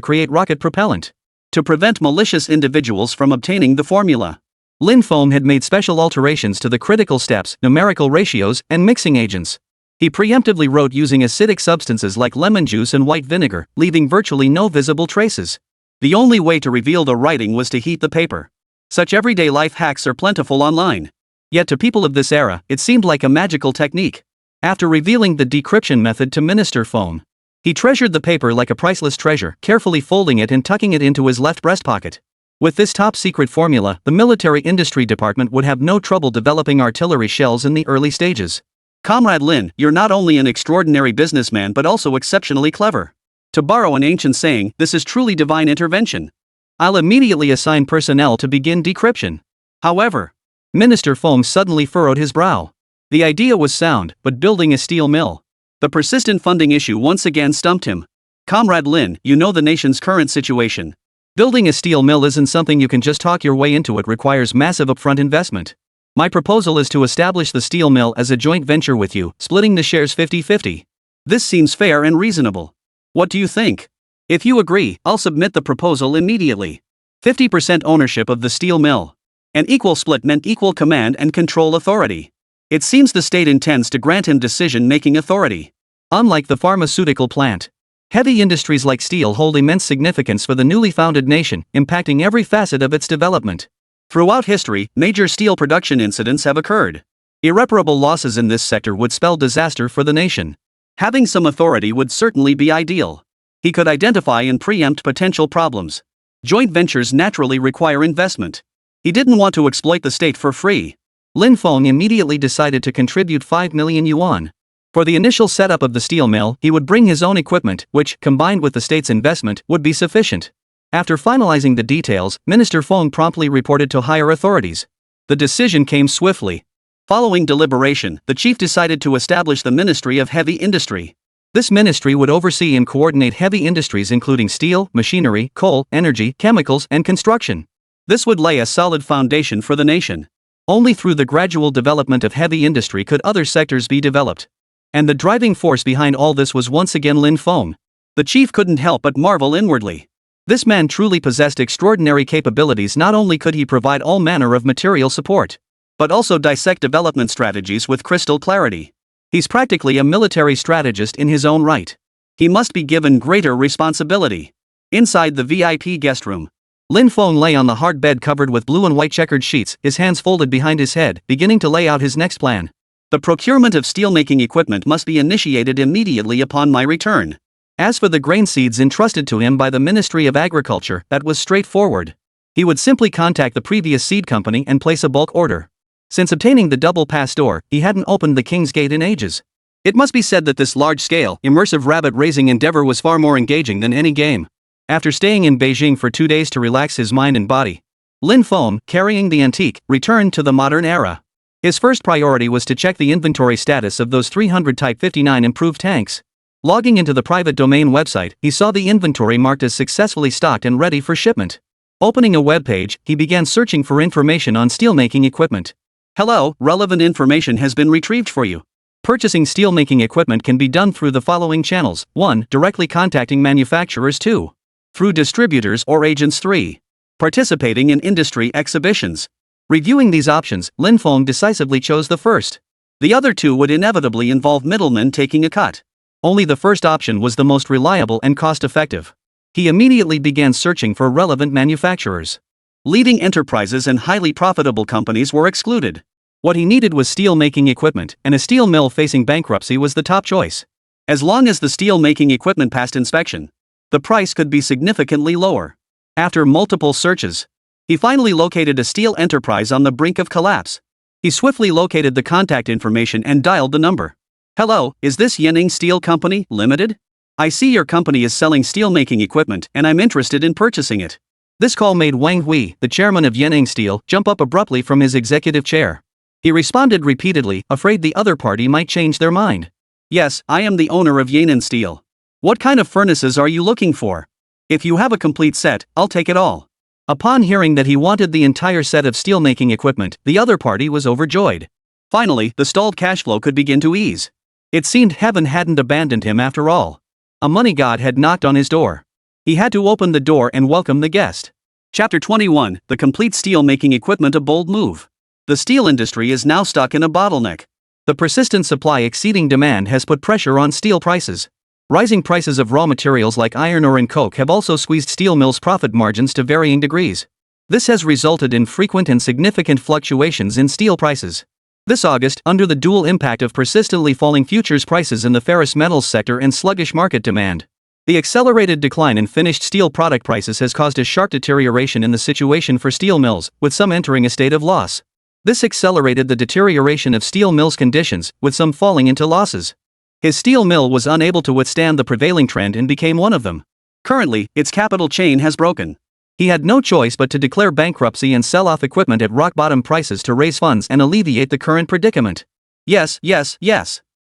create rocket propellant. To prevent malicious individuals from obtaining the formula, Lin Feng had made special alterations to the critical steps, numerical ratios, and mixing agents. He preemptively wrote using acidic substances like lemon juice and white vinegar, leaving virtually no visible traces. The only way to reveal the writing was to heat the paper. Such everyday life hacks are plentiful online. Yet to people of this era, it seemed like a magical technique. After revealing the decryption method to Minister Feng, he treasured the paper like a priceless treasure, carefully folding it and tucking it into his left breast pocket. With this top-secret formula, the military industry department would have no trouble developing artillery shells in the early stages. Comrade Lin, you're not only an extraordinary businessman but also exceptionally clever. To borrow an ancient saying, this is truly divine intervention. I'll immediately assign personnel to begin decryption. However, Minister Feng suddenly furrowed his brow. The idea was sound, but building a steel mill. The persistent funding issue once again stumped him. Comrade Lin, you know the nation's current situation. Building a steel mill isn't something you can just talk your way into. It requires massive upfront investment. My proposal is to establish the steel mill as a joint venture with you, splitting the shares 50-50. This seems fair and reasonable. What do you think? If you agree, I'll submit the proposal immediately. 50% ownership of the steel mill. An equal split meant equal command and control authority. It seems the state intends to grant him decision-making authority. Unlike the pharmaceutical plant, heavy industries like steel hold immense significance for the newly founded nation, impacting every facet of its development. Throughout history, major steel production incidents have occurred. Irreparable losses in this sector would spell disaster for the nation. Having some authority would certainly be ideal. He could identify and preempt potential problems. Joint ventures naturally require investment. He didn't want to exploit the state for free. Lin Feng immediately decided to contribute 5 million yuan. For the initial setup of the steel mill, he would bring his own equipment, which, combined with the state's investment, would be sufficient. After finalizing the details, Minister Feng promptly reported to higher authorities. The decision came swiftly. Following deliberation, the chief decided to establish the Ministry of Heavy Industry. This ministry would oversee and coordinate heavy industries including steel, machinery, coal, energy, chemicals, and construction. This would lay a solid foundation for the nation. Only through the gradual development of heavy industry could other sectors be developed. And the driving force behind all this was once again Lin Feng. The chief couldn't help but marvel inwardly. This man truly possessed extraordinary capabilities. Not only could he provide all manner of material support, but also dissect development strategies with crystal clarity. He's practically a military strategist in his own right. He must be given greater responsibility. Inside the VIP guest room, Lin Feng lay on the hard bed covered with blue and white checkered sheets, his hands folded behind his head, beginning to lay out his next plan. The procurement of steelmaking equipment must be initiated immediately upon my return. As for the grain seeds entrusted to him by the Ministry of Agriculture, that was straightforward. He would simply contact the previous seed company and place a bulk order. Since obtaining the double pass door, he hadn't opened the King's Gate in ages. It must be said that this large-scale, immersive rabbit-raising endeavor was far more engaging than any game. After staying in Beijing for 2 days to relax his mind and body, Lin Feng, carrying the antique, returned to the modern era. His first priority was to check the inventory status of those 300 Type 59 improved tanks. Logging into the private domain website, he saw the inventory marked as successfully stocked and ready for shipment. Opening a web page, he began searching for information on steelmaking equipment. Hello, relevant information has been retrieved for you. Purchasing steelmaking equipment can be done through the following channels. 1. Directly contacting manufacturers. 2. Through distributors or agents. 3. Participating in industry exhibitions. Reviewing these options, Lin Feng decisively chose the first. The other two would inevitably involve middlemen taking a cut. Only the first option was the most reliable and cost-effective. He immediately began searching for relevant manufacturers. Leading enterprises and highly profitable companies were excluded. What he needed was steel-making equipment, and a steel mill facing bankruptcy was the top choice. As long as the steel-making equipment passed inspection, the price could be significantly lower. After multiple searches, he finally located a steel enterprise on the brink of collapse. He swiftly located the contact information and dialed the number. Hello, is this Yanning Steel Company, Limited? I see your company is selling steelmaking equipment and I'm interested in purchasing it. This call made Wang Hui, the chairman of Yanning Steel, jump up abruptly from his executive chair. He responded repeatedly, afraid the other party might change their mind. Yes, I am the owner of Yanning Steel. What kind of furnaces are you looking for? If you have a complete set, I'll take it all. Upon hearing that he wanted the entire set of steelmaking equipment, the other party was overjoyed. Finally, the stalled cash flow could begin to ease. It seemed heaven hadn't abandoned him after all. A money god had knocked on his door. He had to open the door and welcome the guest. Chapter 21, The Complete Steel-Making Equipment. A bold move. The steel industry is now stuck in a bottleneck. The persistent supply exceeding demand has put pressure on steel prices. Rising prices of raw materials like iron ore and coke have also squeezed steel mills' profit margins to varying degrees. This has resulted in frequent and significant fluctuations in steel prices. This August, under the dual impact of persistently falling futures prices in the ferrous metals sector and sluggish market demand, the accelerated decline in finished steel product prices has caused a sharp deterioration in the situation for steel mills, with some entering a state of loss. This accelerated the deterioration of steel mills' conditions, with some falling into losses. His steel mill was unable to withstand the prevailing trend and became one of them. Currently, its capital chain has broken. He had no choice but to declare bankruptcy and sell off equipment at rock-bottom prices to raise funds and alleviate the current predicament. Yes.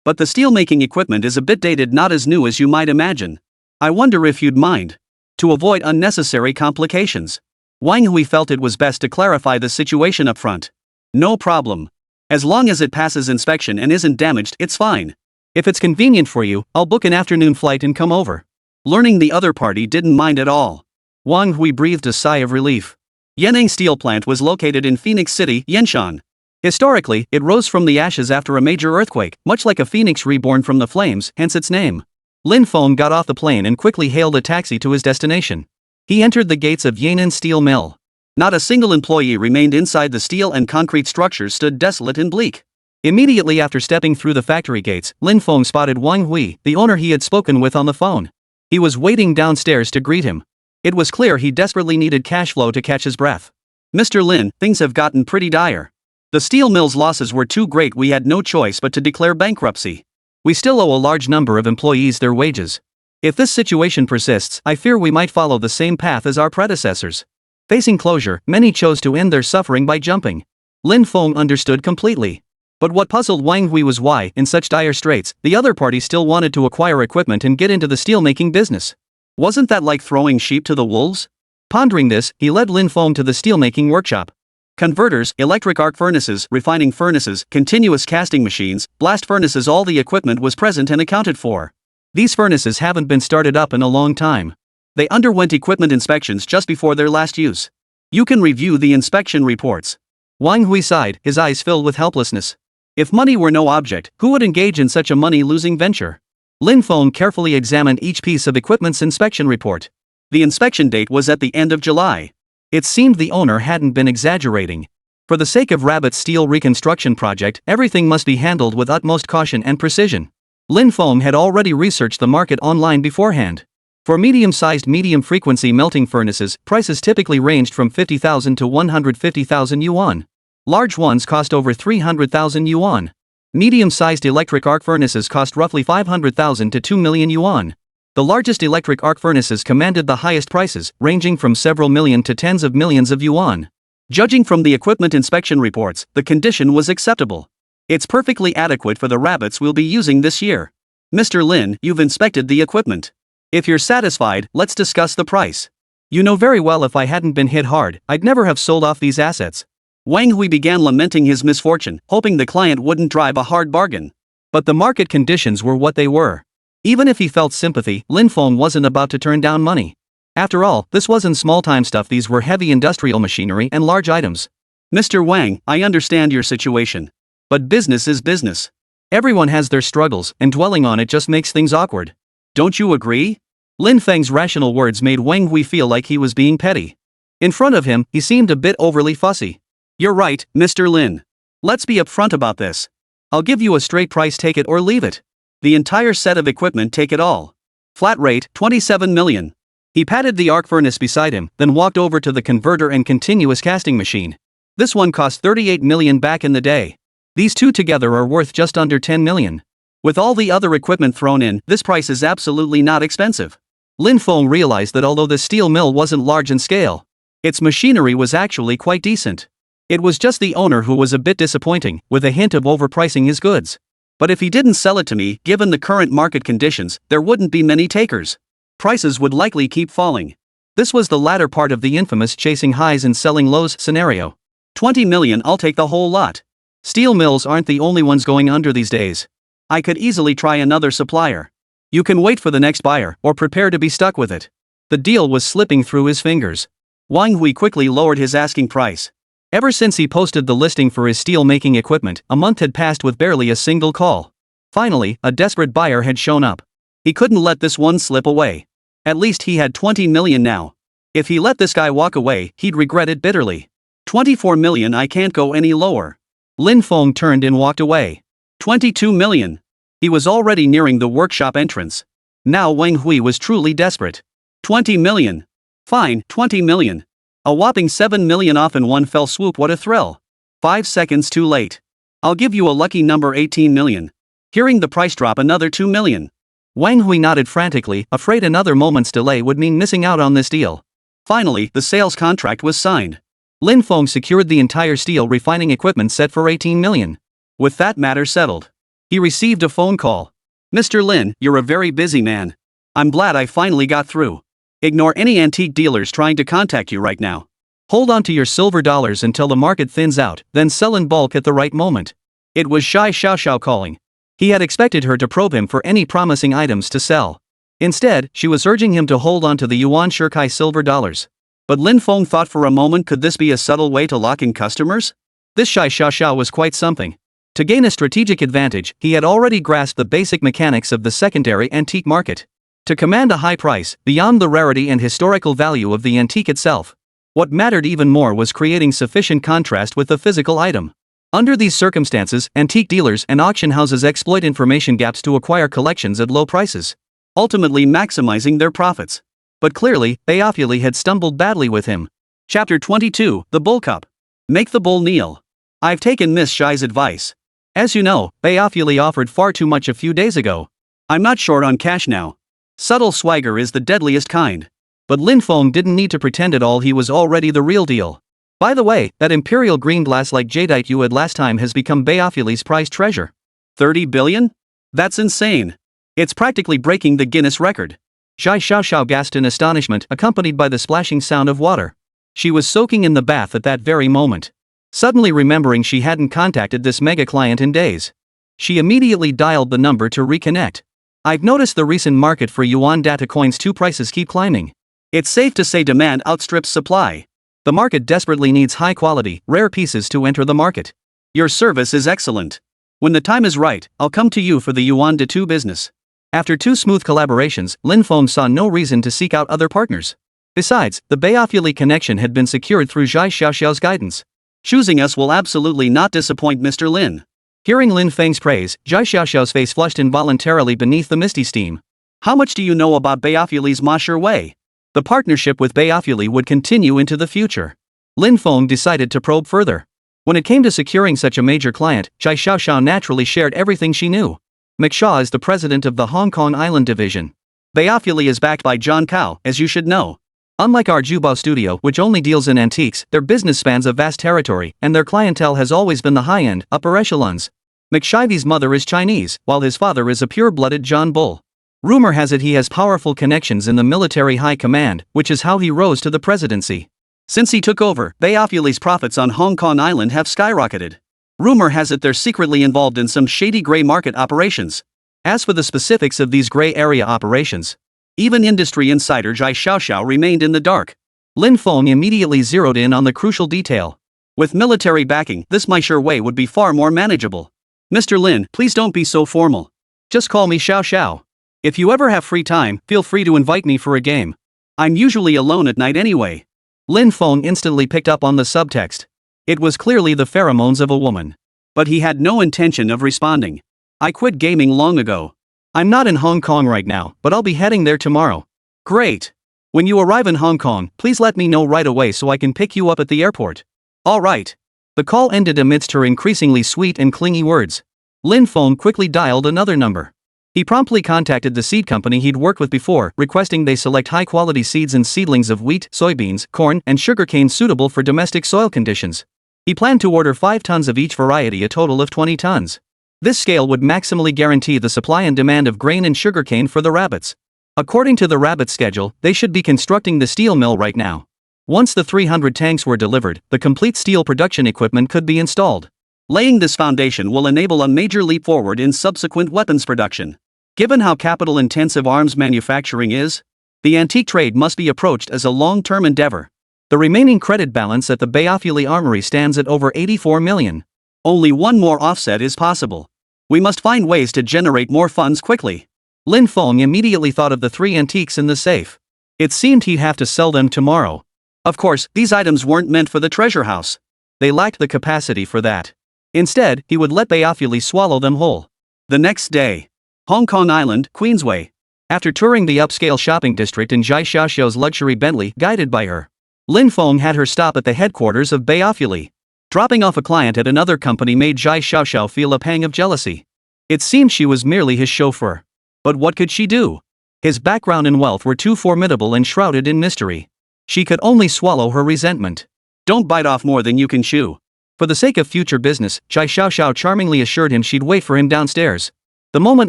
But the steelmaking equipment is a bit dated, not as new as you might imagine. I wonder if you'd mind. To avoid unnecessary complications, Wang Hui felt it was best to clarify the situation up front. No problem. As long as it passes inspection and isn't damaged, it's fine. If it's convenient for you, I'll book an afternoon flight and come over. Learning the other party didn't mind at all, Wang Hui breathed a sigh of relief. Yanning Steel Plant was located in Phoenix City, Yenshan. Historically, it rose from the ashes after a major earthquake, much like a phoenix reborn from the flames, hence its name. Lin Feng got off the plane and quickly hailed a taxi to his destination. He entered the gates of Yanning Steel Mill. Not a single employee remained inside. The steel and concrete structures stood desolate and bleak. Immediately after stepping through the factory gates, Lin Feng spotted Wang Hui, the owner he had spoken with on the phone. He was waiting downstairs to greet him. It was clear he desperately needed cash flow to catch his breath. Mr. Lin, things have gotten pretty dire. The steel mill's losses were too great. We had no choice but to declare bankruptcy. We still owe a large number of employees their wages. If this situation persists, I fear we might follow the same path as our predecessors. Facing closure, many chose to end their suffering by jumping. Lin Feng understood completely. But what puzzled Wang Hui was why, in such dire straits, the other party still wanted to acquire equipment and get into the steelmaking business. Wasn't that like throwing sheep to the wolves? Pondering this, he led Lin Feng to the steelmaking workshop. Converters, electric arc furnaces, refining furnaces, continuous casting machines, blast furnaces, all the equipment was present and accounted for. These furnaces haven't been started up in a long time. They underwent equipment inspections just before their last use. You can review the inspection reports. Wang Hui sighed, his eyes filled with helplessness. If money were no object, who would engage in such a money-losing venture? Lin Feng carefully examined each piece of equipment's inspection report. The inspection date was at the end of July. It seemed the owner hadn't been exaggerating. For the sake of Rabbit's steel reconstruction project, everything must be handled with utmost caution and precision. Lin Feng had already researched the market online beforehand. For medium-sized medium-frequency melting furnaces, prices typically ranged from 50,000 to 150,000 yuan. Large ones cost over 300,000 yuan. Medium-sized electric arc furnaces cost roughly 500,000 to 2 million yuan. The largest electric arc furnaces commanded the highest prices, ranging from several million to tens of millions of yuan. Judging from the equipment inspection reports, the condition was acceptable. It's perfectly adequate for the rabbits we'll be using this year. Mr. Lin, you've inspected the equipment. If you're satisfied, let's discuss the price. You know very well if I hadn't been hit hard, I'd never have sold off these assets. Wang Hui began lamenting his misfortune, hoping the client wouldn't drive a hard bargain. But the market conditions were what they were. Even if he felt sympathy, Lin Feng wasn't about to turn down money. After all, this wasn't small-time stuff, these were heavy industrial machinery and large items. Mr. Wang, I understand your situation. But business is business. Everyone has their struggles, and dwelling on it just makes things awkward. Don't you agree? Lin Feng's rational words made Wang Hui feel like he was being petty. In front of him, he seemed a bit overly fussy. You're right, Mr. Lin. Let's be upfront about this. I'll give you a straight price, take it or leave it. The entire set of equipment, take it all. Flat rate, 27 million. He patted the arc furnace beside him, then walked over to the converter and continuous casting machine. This one cost 38 million back in the day. These two together are worth just under 10 million. With all the other equipment thrown in, this price is absolutely not expensive. Lin Feng realized that although the steel mill wasn't large in scale, its machinery was actually quite decent. It was just the owner who was a bit disappointing, with a hint of overpricing his goods. But if he didn't sell it to me, given the current market conditions, there wouldn't be many takers. Prices would likely keep falling. This was the latter part of the infamous chasing highs and selling lows scenario. 20 million, I'll take the whole lot. Steel mills aren't the only ones going under these days. I could easily try another supplier. You can wait for the next buyer, or prepare to be stuck with it. The deal was slipping through his fingers. Wang Hui quickly lowered his asking price. Ever since he posted the listing for his steel-making equipment, a month had passed with barely a single call. Finally, a desperate buyer had shown up. He couldn't let this one slip away. At least he had 20 million now. If he let this guy walk away, he'd regret it bitterly. 24 million, I can't go any lower. Lin Feng turned and walked away. 22 million. He was already nearing the workshop entrance. Now Wang Hui was truly desperate. 20 million. Fine, 20 million. A whopping 7 million off in one fell swoop, what a thrill. 5 seconds too late. I'll give you a lucky number, 18 million. Hearing the price drop, another 2 million. Wang Hui nodded frantically, afraid another moment's delay would mean missing out on this deal. Finally, the sales contract was signed. Lin Feng secured the entire steel refining equipment set for 18 million. With that matter settled, he received a phone call. Mr. Lin, you're a very busy man. I'm glad I finally got through. Ignore any antique dealers trying to contact you right now. Hold on to your silver dollars until the market thins out, then sell in bulk at the right moment. It was Shai Xiaoxiao calling. He had expected her to probe him for any promising items to sell. Instead, she was urging him to hold on to the Yuan Shirkai silver dollars. But Lin Feng thought for a moment, could this be a subtle way to lock in customers? This Shai Xiaoxiao was quite something. To gain a strategic advantage, he had already grasped the basic mechanics of the secondary antique market. To command a high price, beyond the rarity and historical value of the antique itself, what mattered even more was creating sufficient contrast with the physical item. Under these circumstances, antique dealers and auction houses exploit information gaps to acquire collections at low prices, ultimately maximizing their profits. But clearly, Beofuli had stumbled badly with him. Chapter 22, The Bull Cup. Make the bull kneel. I've taken Miss Shai's advice. As you know, Beofuli offered far too much a few days ago. I'm not short on cash now. Subtle swagger is the deadliest kind. But Lin Feng didn't need to pretend at all, he was already the real deal. By the way, that imperial green glass like jadeite you had last time has become Beofuli's prized treasure. 30 billion? That's insane. It's practically breaking the Guinness record. Shai Xiaoxiao gasped in astonishment, accompanied by the splashing sound of water. She was soaking in the bath at that very moment. Suddenly remembering she hadn't contacted this mega client in days, she immediately dialed the number to reconnect. I've noticed the recent market for yuan data coins 2 prices keep climbing. It's safe to say demand outstrips supply. The market desperately needs high-quality, rare pieces to enter the market. Your service is excellent. When the time is right, I'll come to you for the yuan de 2 business. After 2 smooth collaborations, Lin Feng saw no reason to seek out other partners. Besides, the Beofuli connection had been secured through Shai Xiaoxiao's guidance. Choosing us will absolutely not disappoint Mr. Lin. Hearing Lin Feng's praise, Zhai Xiaoxiao's face flushed involuntarily beneath the misty steam. How much do you know about Beiafuli's Ma Wei? The partnership with Beifuli would continue into the future. Lin Feng decided to probe further. When it came to securing such a major client, Zhai Xiaoxiao naturally shared everything she knew. McShaw is the president of the Hong Kong Island division. Beifuli is backed by John Cao, as you should know. Unlike our Jubao studio, which only deals in antiques, their business spans a vast territory, and their clientele has always been the high-end, upper echelons. McShivy's mother is Chinese, while his father is a pure-blooded John Bull. Rumor has it he has powerful connections in the military high command, which is how he rose to the presidency. Since he took over, Beifuli's profits on Hong Kong Island have skyrocketed. Rumor has it they're secretly involved in some shady grey market operations. As for the specifics of these grey area operations, even industry insider Zhai Xiaoxiao remained in the dark. Lin Feng immediately zeroed in on the crucial detail. With military backing, this Ma Wei would be far more manageable. Mr. Lin, please don't be so formal. Just call me Xiao Xiao. If you ever have free time, feel free to invite me for a game. I'm usually alone at night anyway. Lin Feng instantly picked up on the subtext. It was clearly the pheromones of a woman. But he had no intention of responding. I quit gaming long ago. I'm not in Hong Kong right now, but I'll be heading there tomorrow. Great. When you arrive in Hong Kong, please let me know right away so I can pick you up at the airport. All right. The call ended amidst her increasingly sweet and clingy words. Lin Feng quickly dialed another number. He promptly contacted the seed company he'd worked with before, requesting they select high-quality seeds and seedlings of wheat, soybeans, corn, and sugarcane suitable for domestic soil conditions. He planned to order 5 tons of each variety, a total of 20 tons. This scale would maximally guarantee the supply and demand of grain and sugarcane for the rabbits. According to the rabbit schedule, they should be constructing the steel mill right now. Once the 300 tanks were delivered, the complete steel production equipment could be installed. Laying this foundation will enable a major leap forward in subsequent weapons production. Given how capital-intensive arms manufacturing is, the antique trade must be approached as a long-term endeavor. The remaining credit balance at the Beifuli Armory stands at over 84 million. Only one more offset is possible. We must find ways to generate more funds quickly. Lin Feng immediately thought of the 3 antiques in the safe. It seemed he'd have to sell them tomorrow. Of course, these items weren't meant for the treasure house. They lacked the capacity for that. Instead, he would let Beifuli swallow them whole. The next day, Hong Kong Island, Queensway. After touring the upscale shopping district in Zhai Xiaoxiao's luxury Bentley, guided by her, Lin Feng had her stop at the headquarters of Beifuli. Dropping off a client at another company made Zhai Xiaoxiao feel a pang of jealousy. It seemed she was merely his chauffeur. But what could she do? His background and wealth were too formidable and shrouded in mystery. She could only swallow her resentment. Don't bite off more than you can chew. For the sake of future business, Zhai Xiaoxiao charmingly assured him she'd wait for him downstairs. The moment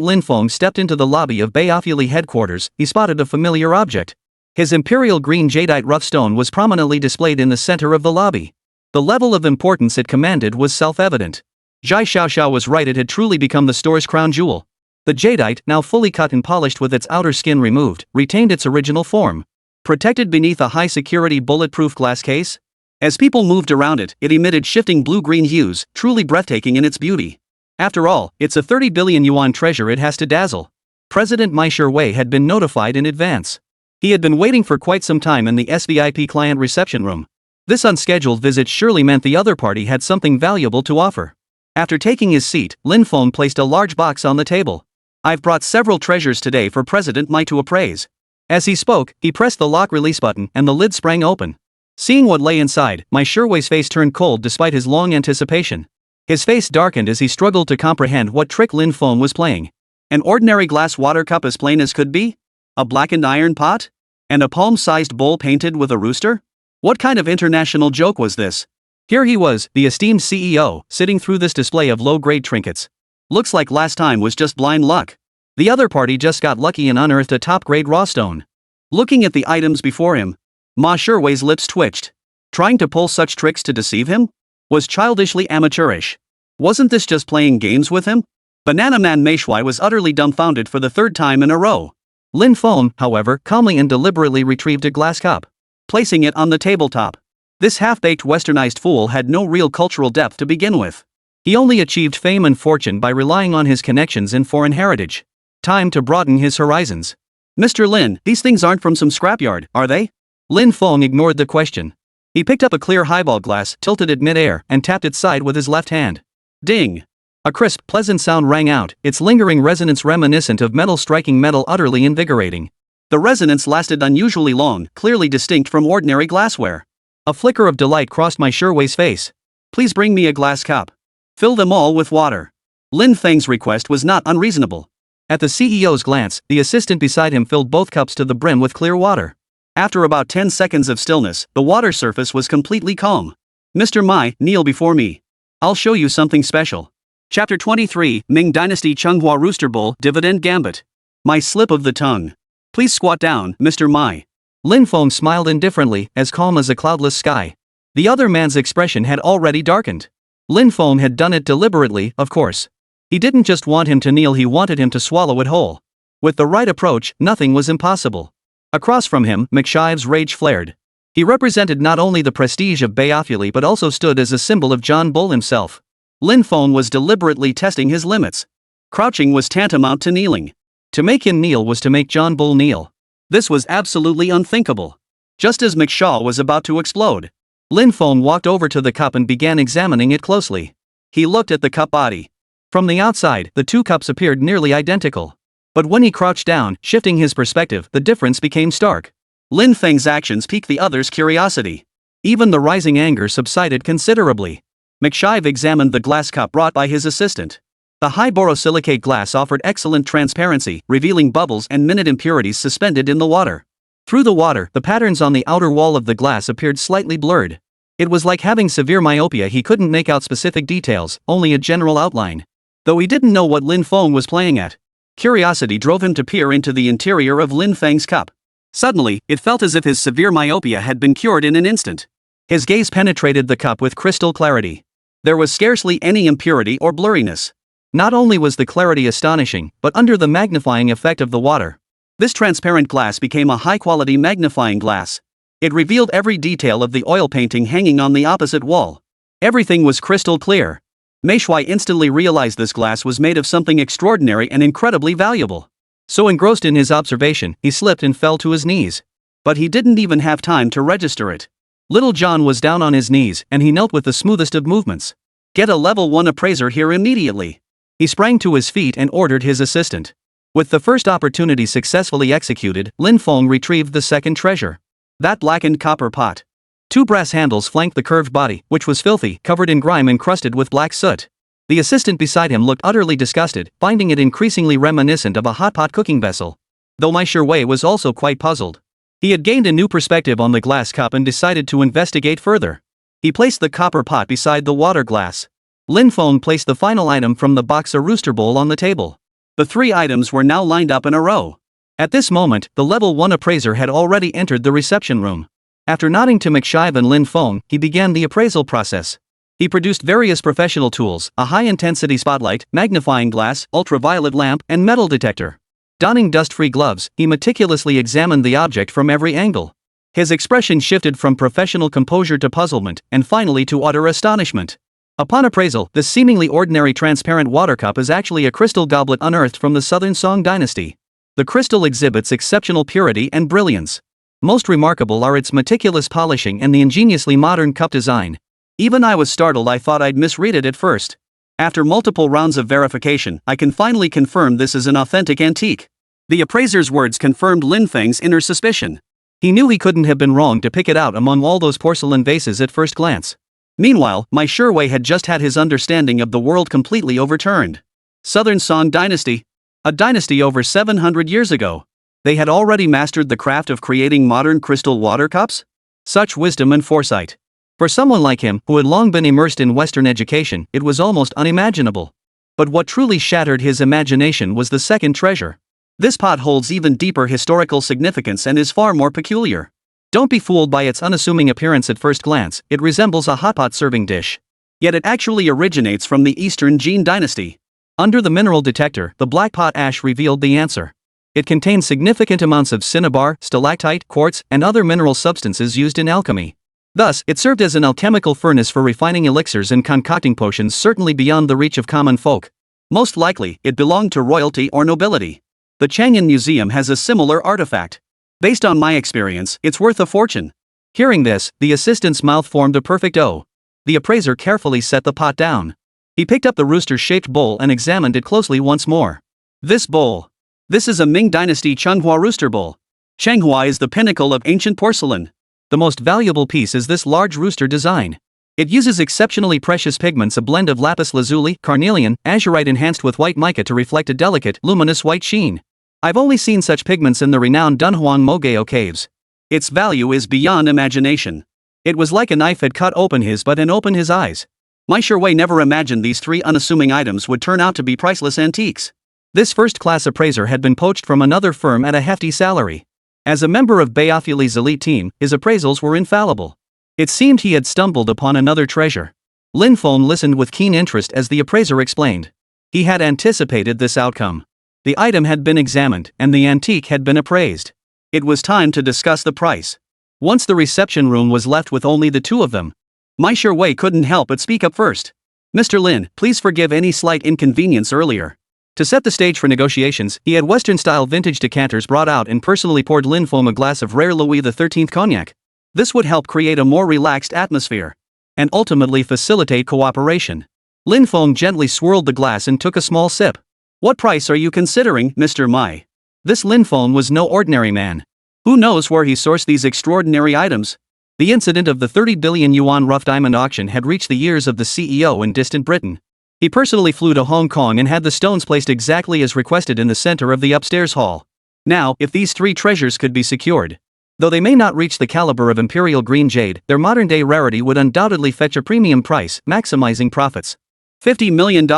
Lin Feng stepped into the lobby of Beifuli headquarters, he spotted a familiar object. His imperial green jadeite rough stone was prominently displayed in the center of the lobby. The level of importance it commanded was self-evident. Zhai Xiaoxiao was right, it had truly become the store's crown jewel. The jadeite, now fully cut and polished with its outer skin removed, retained its original form. Protected beneath a high-security bulletproof glass case? As people moved around it, it emitted shifting blue-green hues, truly breathtaking in its beauty. After all, it's a 30 billion yuan treasure it has to dazzle. President Ma Wei had been notified in advance. He had been waiting for quite some time in the SVIP client reception room. This unscheduled visit surely meant the other party had something valuable to offer. After taking his seat, Lin Feng placed a large box on the table. I've brought several treasures today for President Ma to appraise. As he spoke, he pressed the lock release button and the lid sprang open. Seeing what lay inside, Ma Wei's face turned cold despite his long anticipation. His face darkened as he struggled to comprehend what trick Lin Feng was playing. An ordinary glass water cup as plain as could be? A blackened iron pot? And a palm-sized bowl painted with a rooster? What kind of international joke was this? Here he was, the esteemed CEO, sitting through this display of low-grade trinkets. Looks like last time was just blind luck. The other party just got lucky and unearthed a top-grade raw stone. Looking at the items before him, Ma Wei's lips twitched. Trying to pull such tricks to deceive him? Was childishly amateurish. Wasn't this just playing games with him? Banana Man Ma Shui was utterly dumbfounded for the 3rd time in a row. Lin Feng, however, calmly and deliberately retrieved a glass cup, placing it on the tabletop. This half-baked westernized fool had no real cultural depth to begin with. He only achieved fame and fortune by relying on his connections and foreign heritage. Time to broaden his horizons. Mr. Lin, these things aren't from some scrapyard, are they? Lin Feng ignored the question. He picked up a clear highball glass, tilted it mid-air, and tapped its side with his left hand. Ding! A crisp, pleasant sound rang out, its lingering resonance reminiscent of metal striking metal, utterly invigorating. The resonance lasted unusually long, clearly distinct from ordinary glassware. A flicker of delight crossed my Sherway's face. Please bring me a glass cup. Fill them all with water. Lin Feng's request was not unreasonable. At the CEO's glance, the assistant beside him filled both cups to the brim with clear water. After about 10 seconds of stillness, the water surface was completely calm. Mr. Mai, kneel before me. I'll show you something special. Chapter 23, Ming Dynasty Changhua Rooster Bowl Dividend Gambit. My slip of the tongue. Please squat down, Mr. Mai. Lin Feng smiled indifferently, as calm as a cloudless sky. The other man's expression had already darkened. Lin Feng had done it deliberately, of course. He didn't just want him to kneel, he wanted him to swallow it whole. With the right approach, nothing was impossible. Across from him, McShive's rage flared. He represented not only the prestige of Bayafuli but also stood as a symbol of John Bull himself. Lin Feng was deliberately testing his limits. Crouching was tantamount to kneeling. To make him kneel was to make John Bull kneel. This was absolutely unthinkable. Just as McShaw was about to explode, Lin Feng walked over to the cup and began examining it closely. He looked at the cup body. From the outside, the two cups appeared nearly identical. But when he crouched down, shifting his perspective, the difference became stark. Lin Feng's actions piqued the other's curiosity. Even the rising anger subsided considerably. McShive examined the glass cup brought by his assistant. The high borosilicate glass offered excellent transparency, revealing bubbles and minute impurities suspended in the water. Through the water, the patterns on the outer wall of the glass appeared slightly blurred. It was like having severe myopia. He couldn't make out specific details, only a general outline. Though he didn't know what Lin Feng was playing at. Curiosity drove him to peer into the interior of Lin Feng's cup. Suddenly, it felt as if his severe myopia had been cured in an instant. His gaze penetrated the cup with crystal clarity. There was scarcely any impurity or blurriness. Not only was the clarity astonishing, but under the magnifying effect of the water, this transparent glass became a high-quality magnifying glass. It revealed every detail of the oil painting hanging on the opposite wall. Everything was crystal clear. Meishui instantly realized this glass was made of something extraordinary and incredibly valuable. So engrossed in his observation, he slipped and fell to his knees. But he didn't even have time to register it. Little John was down on his knees, and he knelt with the smoothest of movements. Get a level 1 appraiser here immediately. He sprang to his feet and ordered his assistant. With the first opportunity successfully executed, Lin Feng retrieved the second treasure. That blackened copper pot. 2 brass handles flanked the curved body, which was filthy, covered in grime and crusted with black soot. The assistant beside him looked utterly disgusted, finding it increasingly reminiscent of a hot pot cooking vessel. Though Mai Sherway was also quite puzzled. He had gained a new perspective on the glass cup and decided to investigate further. He placed the copper pot beside the water glass. Lin Feng placed the final item from the box, a rooster bowl, on the table. The 3 items were now lined up in a row. At this moment, the level 1 appraiser had already entered the reception room. After nodding to McShive and Lin Feng, he began the appraisal process. He produced various professional tools, a high-intensity spotlight, magnifying glass, ultraviolet lamp, and metal detector. Donning dust-free gloves, he meticulously examined the object from every angle. His expression shifted from professional composure to puzzlement, and finally to utter astonishment. Upon appraisal, this seemingly ordinary transparent water cup is actually a crystal goblet unearthed from the Southern Song dynasty. The crystal exhibits exceptional purity and brilliance. Most remarkable are its meticulous polishing and the ingeniously modern cup design. Even I was startled. I thought I'd misread it at first. After multiple rounds of verification, I can finally confirm this is an authentic antique. The appraiser's words confirmed Lin Feng's inner suspicion. He knew he couldn't have been wrong to pick it out among all those porcelain vases at first glance. Meanwhile, Mai Sherway had just had his understanding of the world completely overturned. Southern Song dynasty. A dynasty over 700 years ago. They had already mastered the craft of creating modern crystal water cups? Such wisdom and foresight. For someone like him, who had long been immersed in Western education, it was almost unimaginable. But what truly shattered his imagination was the second treasure. This pot holds even deeper historical significance and is far more peculiar. Don't be fooled by its unassuming appearance at first glance. It resembles a hot pot serving dish. Yet it actually originates from the Eastern Jin dynasty. Under the mineral detector, the black pot ash revealed the answer. It contains significant amounts of cinnabar, stalactite, quartz, and other mineral substances used in alchemy. Thus, it served as an alchemical furnace for refining elixirs and concocting potions certainly beyond the reach of common folk. Most likely, it belonged to royalty or nobility. The Chang'an Museum has a similar artifact. Based on my experience, it's worth a fortune. Hearing this, the assistant's mouth formed a perfect O. The appraiser carefully set the pot down. He picked up the rooster-shaped bowl and examined it closely once more. This bowl. This is a Ming Dynasty Changhua rooster bowl. Changhua is the pinnacle of ancient porcelain. The most valuable piece is this large rooster design. It uses exceptionally precious pigments, a blend of lapis lazuli, carnelian, azurite enhanced with white mica to reflect a delicate, luminous white sheen. I've only seen such pigments in the renowned Dunhuang Mogao caves. Its value is beyond imagination. It was like a knife had cut open his butt and opened his eyes. My Sherway never imagined these three unassuming items would turn out to be priceless antiques. This first-class appraiser had been poached from another firm at a hefty salary. As a member of Bayofuli's elite team, his appraisals were infallible. It seemed he had stumbled upon another treasure. Lin Feng listened with keen interest as the appraiser explained. He had anticipated this outcome. The item had been examined, and the antique had been appraised. It was time to discuss the price. Once the reception room was left with only the two of them, Mai Sherway couldn't help but speak up first. Mr. Lin, please forgive any slight inconvenience earlier. To set the stage for negotiations, he had Western-style vintage decanters brought out and personally poured Lin Feng a glass of rare Louis XIII cognac. This would help create a more relaxed atmosphere and ultimately facilitate cooperation. Lin Feng gently swirled the glass and took a small sip. What price are you considering, Mr. Mai? This Lin Feng was no ordinary man. Who knows where he sourced these extraordinary items? The incident of the 30 billion yuan rough diamond auction had reached the ears of the CEO in distant Britain. He personally flew to Hong Kong and had the stones placed exactly as requested in the center of the upstairs hall. Now, if these three treasures could be secured, though they may not reach the caliber of imperial green jade, their modern-day rarity would undoubtedly fetch a premium price, maximizing profits. $50 million.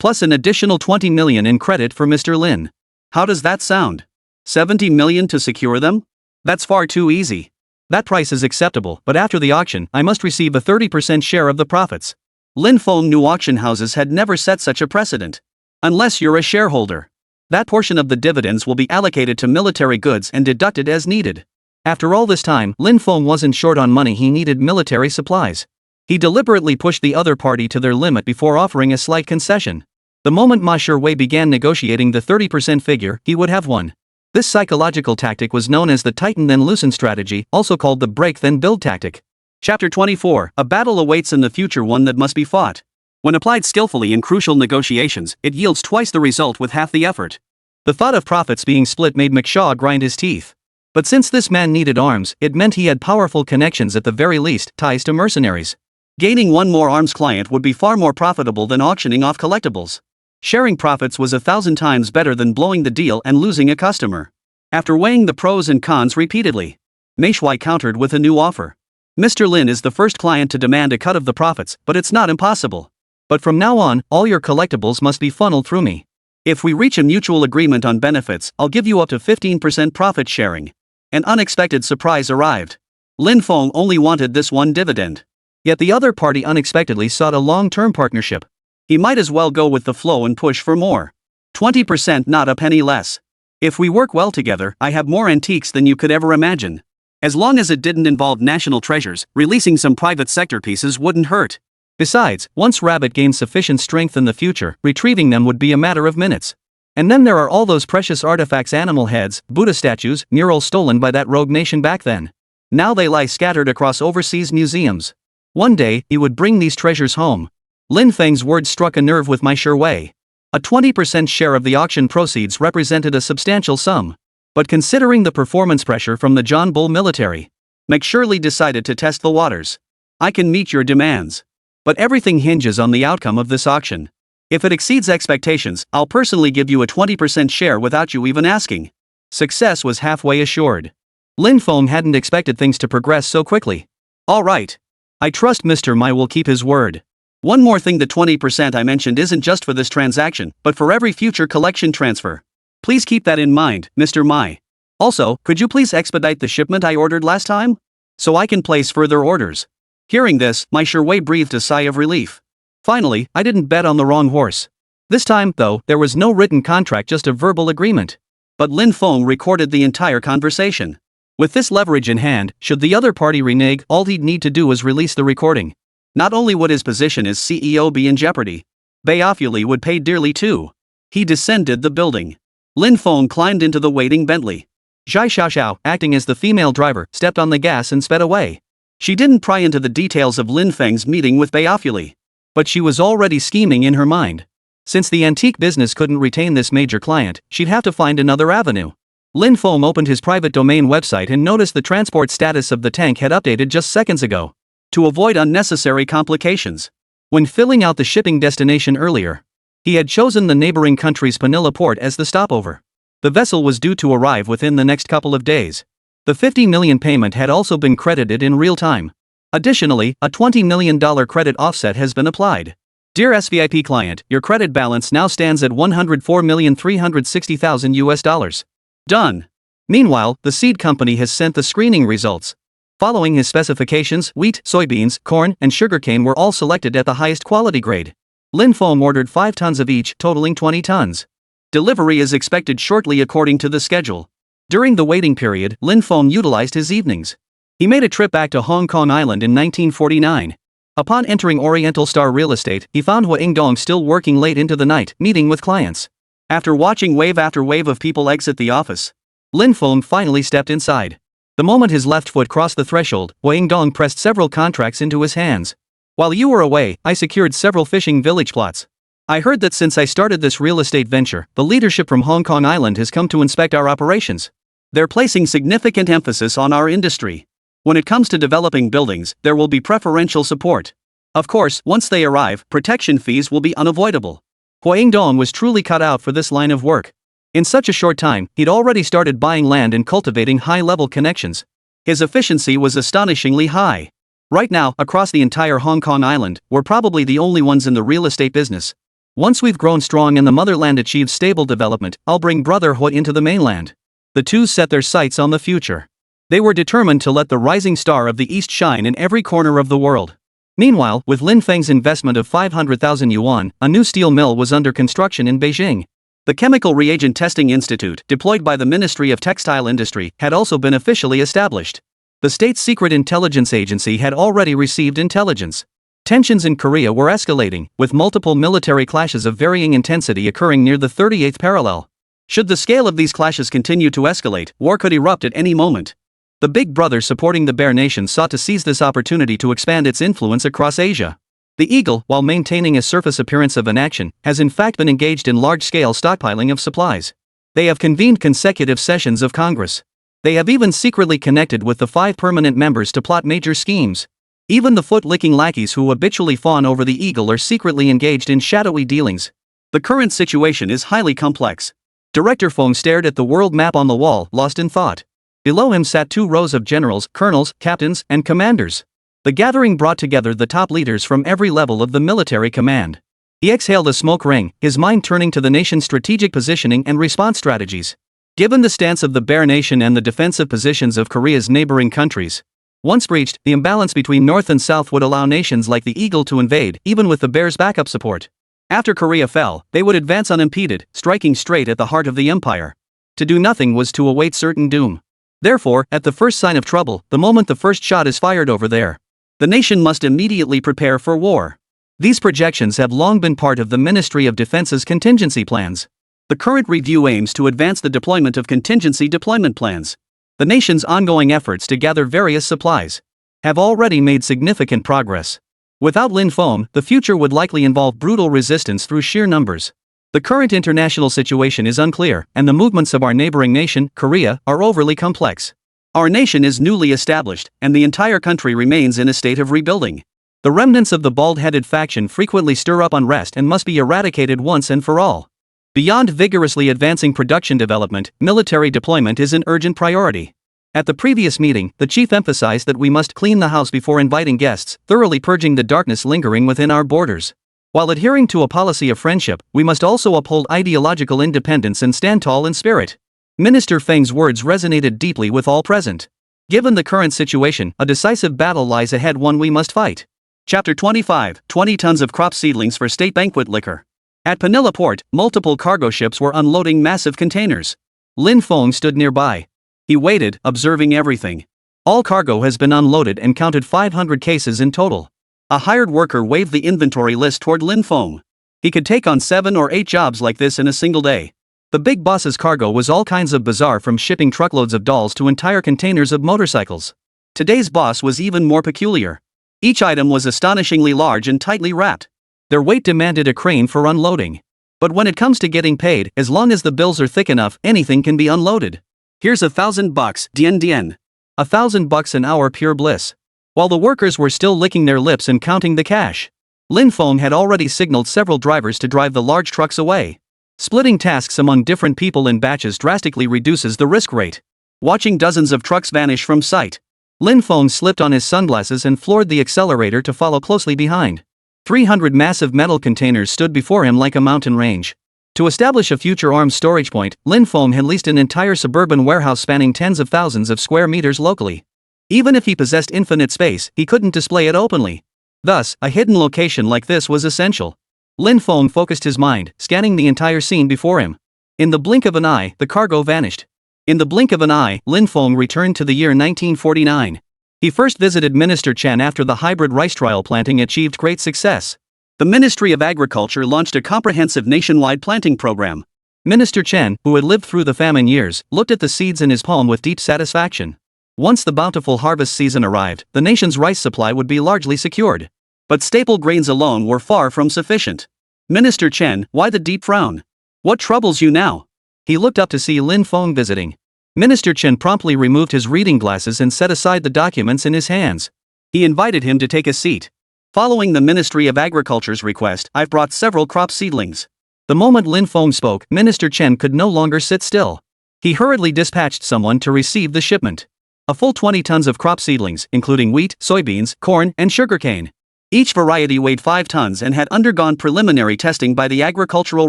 Plus an additional 20 million in credit for Mr. Lin. How does that sound? 70 million to secure them? That's far too easy. That price is acceptable, but after the auction, I must receive a 30% share of the profits. Lin Feng knew auction houses had never set such a precedent. Unless you're a shareholder. That portion of the dividends will be allocated to military goods and deducted as needed. After all this time, Lin Feng wasn't short on money, he needed military supplies. He deliberately pushed the other party to their limit before offering a slight concession. The moment Ma Sherway began negotiating the 30% figure, he would have won. This psychological tactic was known as the tighten then loosen strategy, also called the break then build tactic. Chapter 24, a battle awaits in the future, one that must be fought. When applied skillfully in crucial negotiations, it yields twice the result with half the effort. The thought of profits being split made McShaw grind his teeth. But since this man needed arms, it meant he had powerful connections, at the very least, ties to mercenaries. Gaining one more arms client would be far more profitable than auctioning off collectibles. Sharing profits was 1,000 times better than blowing the deal and losing a customer. After weighing the pros and cons repeatedly, Mei Shuai countered with a new offer. Mr. Lin is the first client to demand a cut of the profits, but it's not impossible. But from now on, all your collectibles must be funneled through me. If we reach a mutual agreement on benefits, I'll give you up to 15% profit sharing. An unexpected surprise arrived. Lin Feng only wanted this one dividend. Yet the other party unexpectedly sought a long-term partnership. He might as well go with the flow and push for more. 20%, not a penny less. If we work well together, I have more antiques than you could ever imagine. As long as it didn't involve national treasures, releasing some private sector pieces wouldn't hurt. Besides, once Rabbit gains sufficient strength in the future, retrieving them would be a matter of minutes. And then there are all those precious artifacts, animal heads, Buddha statues, murals stolen by that rogue nation back then. Now they lie scattered across overseas museums. One day, he would bring these treasures home. Lin Feng's words struck a nerve with Mai Sherway. A 20% share of the auction proceeds represented a substantial sum. But considering the performance pressure from the John Bull military, McShirley decided to test the waters. I can meet your demands. But everything hinges on the outcome of this auction. If it exceeds expectations, I'll personally give you a 20% share without you even asking. Success was halfway assured. Lin Feng hadn't expected things to progress so quickly. All right. I trust Mr. Mai will keep his word. One more thing, the 20% I mentioned isn't just for this transaction, but for every future collection transfer. Please keep that in mind, Mr. Mai. Also, could you please expedite the shipment I ordered last time? So I can place further orders. Hearing this, Mai Sherway breathed a sigh of relief. Finally, I didn't bet on the wrong horse. This time, though, there was no written contract, just a verbal agreement. But Lin Feng recorded the entire conversation. With this leverage in hand, should the other party renege, all he'd need to do was release the recording. Not only would his position as CEO be in jeopardy, Bayofuli would pay dearly too. He descended the building. Lin Feng climbed into the waiting Bentley. Zhai Xiaoxiao, acting as the female driver, stepped on the gas and sped away. She didn't pry into the details of Lin Feng's meeting with Bayofuli. But she was already scheming in her mind. Since the antique business couldn't retain this major client, she'd have to find another avenue. Lin Feng opened his private domain website and noticed the transport status of the tank had updated just seconds ago. To avoid unnecessary complications. When filling out the shipping destination earlier, he had chosen the neighboring country's Manila port as the stopover. The vessel was due to arrive within the next couple of days. The $50 million payment had also been credited in real time. Additionally, a $20 million credit offset has been applied. Dear SVIP client, your credit balance now stands at $104,360,000 US. Done. Meanwhile, the seed company has sent the screening results. Following his specifications, wheat, soybeans, corn, and sugarcane were all selected at the highest quality grade. Lin Feng ordered 5 tons of each, totaling 20 tons. Delivery is expected shortly according to the schedule. During the waiting period, Lin Feng utilized his evenings. He made a trip back to Hong Kong Island in 1949. Upon entering Oriental Star Real Estate, he found Hua Ingdong still working late into the night, meeting with clients. After watching wave after wave of people exit the office, Lin Feng finally stepped inside. The moment his left foot crossed the threshold, Hua Ingdong pressed several contracts into his hands. While you were away, I secured several fishing village plots. I heard that since I started this real estate venture, the leadership from Hong Kong Island has come to inspect our operations. They're placing significant emphasis on our industry. When it comes to developing buildings, there will be preferential support. Of course, once they arrive, protection fees will be unavoidable. Hua Ingdong was truly cut out for this line of work. In such a short time, he'd already started buying land and cultivating high-level connections. His efficiency was astonishingly high. Right now, across the entire Hong Kong Island, we're probably the only ones in the real estate business. Once we've grown strong and the motherland achieves stable development, I'll bring Brother Hua into the mainland. The two set their sights on the future. They were determined to let the rising star of the East shine in every corner of the world. Meanwhile, with Lin Feng's investment of 500,000 yuan, a new steel mill was under construction in Beijing. The Chemical Reagent Testing Institute, deployed by the Ministry of Textile Industry, had also been officially established. The state's secret intelligence agency had already received intelligence. Tensions in Korea were escalating, with multiple military clashes of varying intensity occurring near the 38th parallel. Should the scale of these clashes continue to escalate, war could erupt at any moment. The Big Brother supporting the Bear Nation sought to seize this opportunity to expand its influence across Asia. The Eagle, while maintaining a surface appearance of inaction, has in fact been engaged in large-scale stockpiling of supplies. They have convened consecutive sessions of Congress. They have even secretly connected with the 5 permanent members to plot major schemes. Even the foot-licking lackeys who habitually fawn over the Eagle are secretly engaged in shadowy dealings. The current situation is highly complex. Director Feng stared at the world map on the wall, lost in thought. Below him sat 2 rows of generals, colonels, captains, and commanders. The gathering brought together the top leaders from every level of the military command. He exhaled a smoke ring, his mind turning to the nation's strategic positioning and response strategies. Given the stance of the Bear Nation and the defensive positions of Korea's neighboring countries, once breached, the imbalance between North and South would allow nations like the Eagle to invade, even with the Bear's backup support. After Korea fell, they would advance unimpeded, striking straight at the heart of the empire. To do nothing was to await certain doom. Therefore, at the first sign of trouble, the moment the first shot is fired over there, the nation must immediately prepare for war. These projections have long been part of the Ministry of Defense's contingency plans. The current review aims to advance the deployment of contingency deployment plans. The nation's ongoing efforts to gather various supplies have already made significant progress. Without Lin Feng, the future would likely involve brutal resistance through sheer numbers. The current international situation is unclear, and the movements of our neighboring nation, Korea, are overly complex. Our nation is newly established, and the entire country remains in a state of rebuilding. The remnants of the bald-headed faction frequently stir up unrest and must be eradicated once and for all. Beyond vigorously advancing production development, military deployment is an urgent priority. At the previous meeting, the chief emphasized that we must clean the house before inviting guests, thoroughly purging the darkness lingering within our borders. While adhering to a policy of friendship, we must also uphold ideological independence and stand tall in spirit. Minister Feng's words resonated deeply with all present. Given the current situation, a decisive battle lies ahead, one we must fight. Chapter 25, 20 tons of crop seedlings for state banquet liquor. At Manila Port, multiple cargo ships were unloading massive containers. Lin Feng stood nearby. He waited, observing everything. All cargo has been unloaded and counted 500 cases in total. A hired worker waved the inventory list toward Lin Feng. He could take on 7 or 8 jobs like this in a single day. The big boss's cargo was all kinds of bizarre, from shipping truckloads of dolls to entire containers of motorcycles. Today's boss was even more peculiar. Each item was astonishingly large and tightly wrapped. Their weight demanded a crane for unloading. But when it comes to getting paid, as long as the bills are thick enough, anything can be unloaded. Here's $1,000, dien dien. $1,000 an hour, pure bliss. While the workers were still licking their lips and counting the cash, Lin Feng had already signaled several drivers to drive the large trucks away. Splitting tasks among different people in batches drastically reduces the risk rate. Watching dozens of trucks vanish from sight, Lin Feng slipped on his sunglasses and floored the accelerator to follow closely behind. 300 massive metal containers stood before him like a mountain range. To establish a future arms storage point, Lin Feng had leased an entire suburban warehouse spanning tens of thousands of square meters locally. Even if he possessed infinite space, he couldn't display it openly. Thus, a hidden location like this was essential. Lin Feng focused his mind, scanning the entire scene before him. In the blink of an eye, the cargo vanished. In the blink of an eye, Lin Feng returned to the year 1949. He first visited Minister Chen after the hybrid rice trial planting achieved great success. The Ministry of Agriculture launched a comprehensive nationwide planting program. Minister Chen, who had lived through the famine years, looked at the seeds in his palm with deep satisfaction. Once the bountiful harvest season arrived, the nation's rice supply would be largely secured. But staple grains alone were far from sufficient. Minister Chen, why the deep frown? What troubles you now? He looked up to see Lin Feng visiting. Minister Chen promptly removed his reading glasses and set aside the documents in his hands. He invited him to take a seat. Following the Ministry of Agriculture's request, I've brought several crop seedlings. The moment Lin Feng spoke, Minister Chen could no longer sit still. He hurriedly dispatched someone to receive the shipment. A full 20 tons of crop seedlings, including wheat, soybeans, corn, and sugarcane. Each variety weighed 5 tons and had undergone preliminary testing by the Agricultural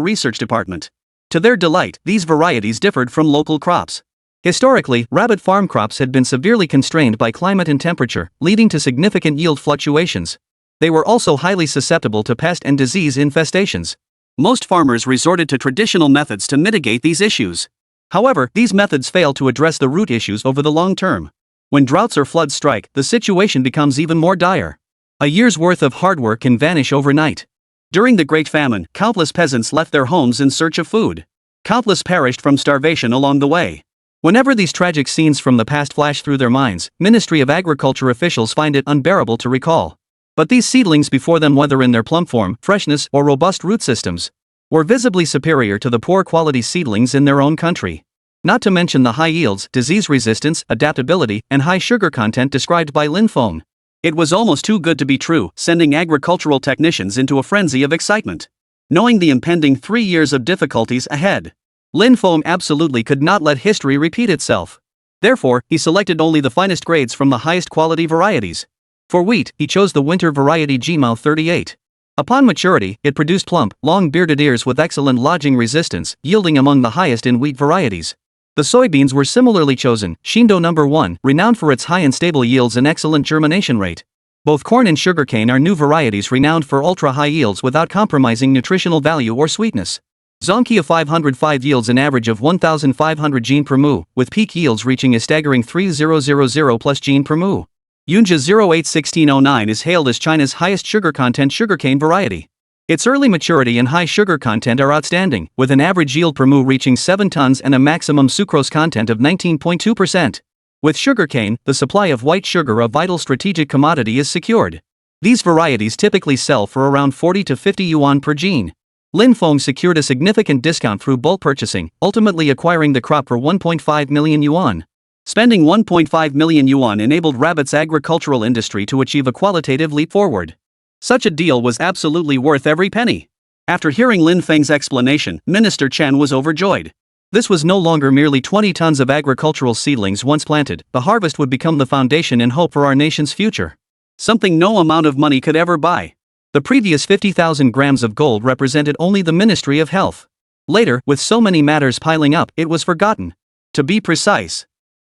Research Department. To their delight, these varieties differed from local crops. Historically, rabbit farm crops had been severely constrained by climate and temperature, leading to significant yield fluctuations. They were also highly susceptible to pest and disease infestations. Most farmers resorted to traditional methods to mitigate these issues. However, these methods fail to address the root issues over the long term. When droughts or floods strike, the situation becomes even more dire. A year's worth of hard work can vanish overnight. During the Great Famine, countless peasants left their homes in search of food. Countless perished from starvation along the way. Whenever these tragic scenes from the past flash through their minds, Ministry of Agriculture officials find it unbearable to recall. But these seedlings before them, whether in their plump form, freshness, or robust root systems, were visibly superior to the poor quality seedlings in their own country. Not to mention the high yields, disease resistance, adaptability, and high sugar content described by Lin Feng. It was almost too good to be true, sending agricultural technicians into a frenzy of excitement. Knowing the impending 3 years of difficulties ahead, Lin Feng absolutely could not let history repeat itself. Therefore, he selected only the finest grades from the highest quality varieties. For wheat, he chose the winter variety Gmao 38. Upon maturity, it produced plump, long-bearded ears with excellent lodging resistance, yielding among the highest in wheat varieties. The soybeans were similarly chosen, Shindo No. 1, renowned for its high and stable yields and excellent germination rate. Both corn and sugarcane are new varieties renowned for ultra-high yields without compromising nutritional value or sweetness. Zonkia 505 yields an average of 1,500 gene per mu, with peak yields reaching a staggering 3,000 plus gene per mu. Yunjia 081609 is hailed as China's highest sugar content sugarcane variety. Its early maturity and high sugar content are outstanding, with an average yield per mu reaching 7 tons and a maximum sucrose content of 19.2%. With sugarcane, the supply of white sugar, a vital strategic commodity, is secured. These varieties typically sell for around 40 to 50 yuan per gene. Lin Feng secured a significant discount through bulk purchasing, ultimately acquiring the crop for 1.5 million yuan. Spending 1.5 million yuan enabled Rabbit's agricultural industry to achieve a qualitative leap forward. Such a deal was absolutely worth every penny. After hearing Lin Feng's explanation, Minister Chen was overjoyed. This was no longer merely 20 tons of agricultural seedlings once planted. The harvest would become the foundation and hope for our nation's future. Something no amount of money could ever buy. The previous 50,000 grams of gold represented only the Ministry of Health. Later, with so many matters piling up, it was forgotten. To be precise,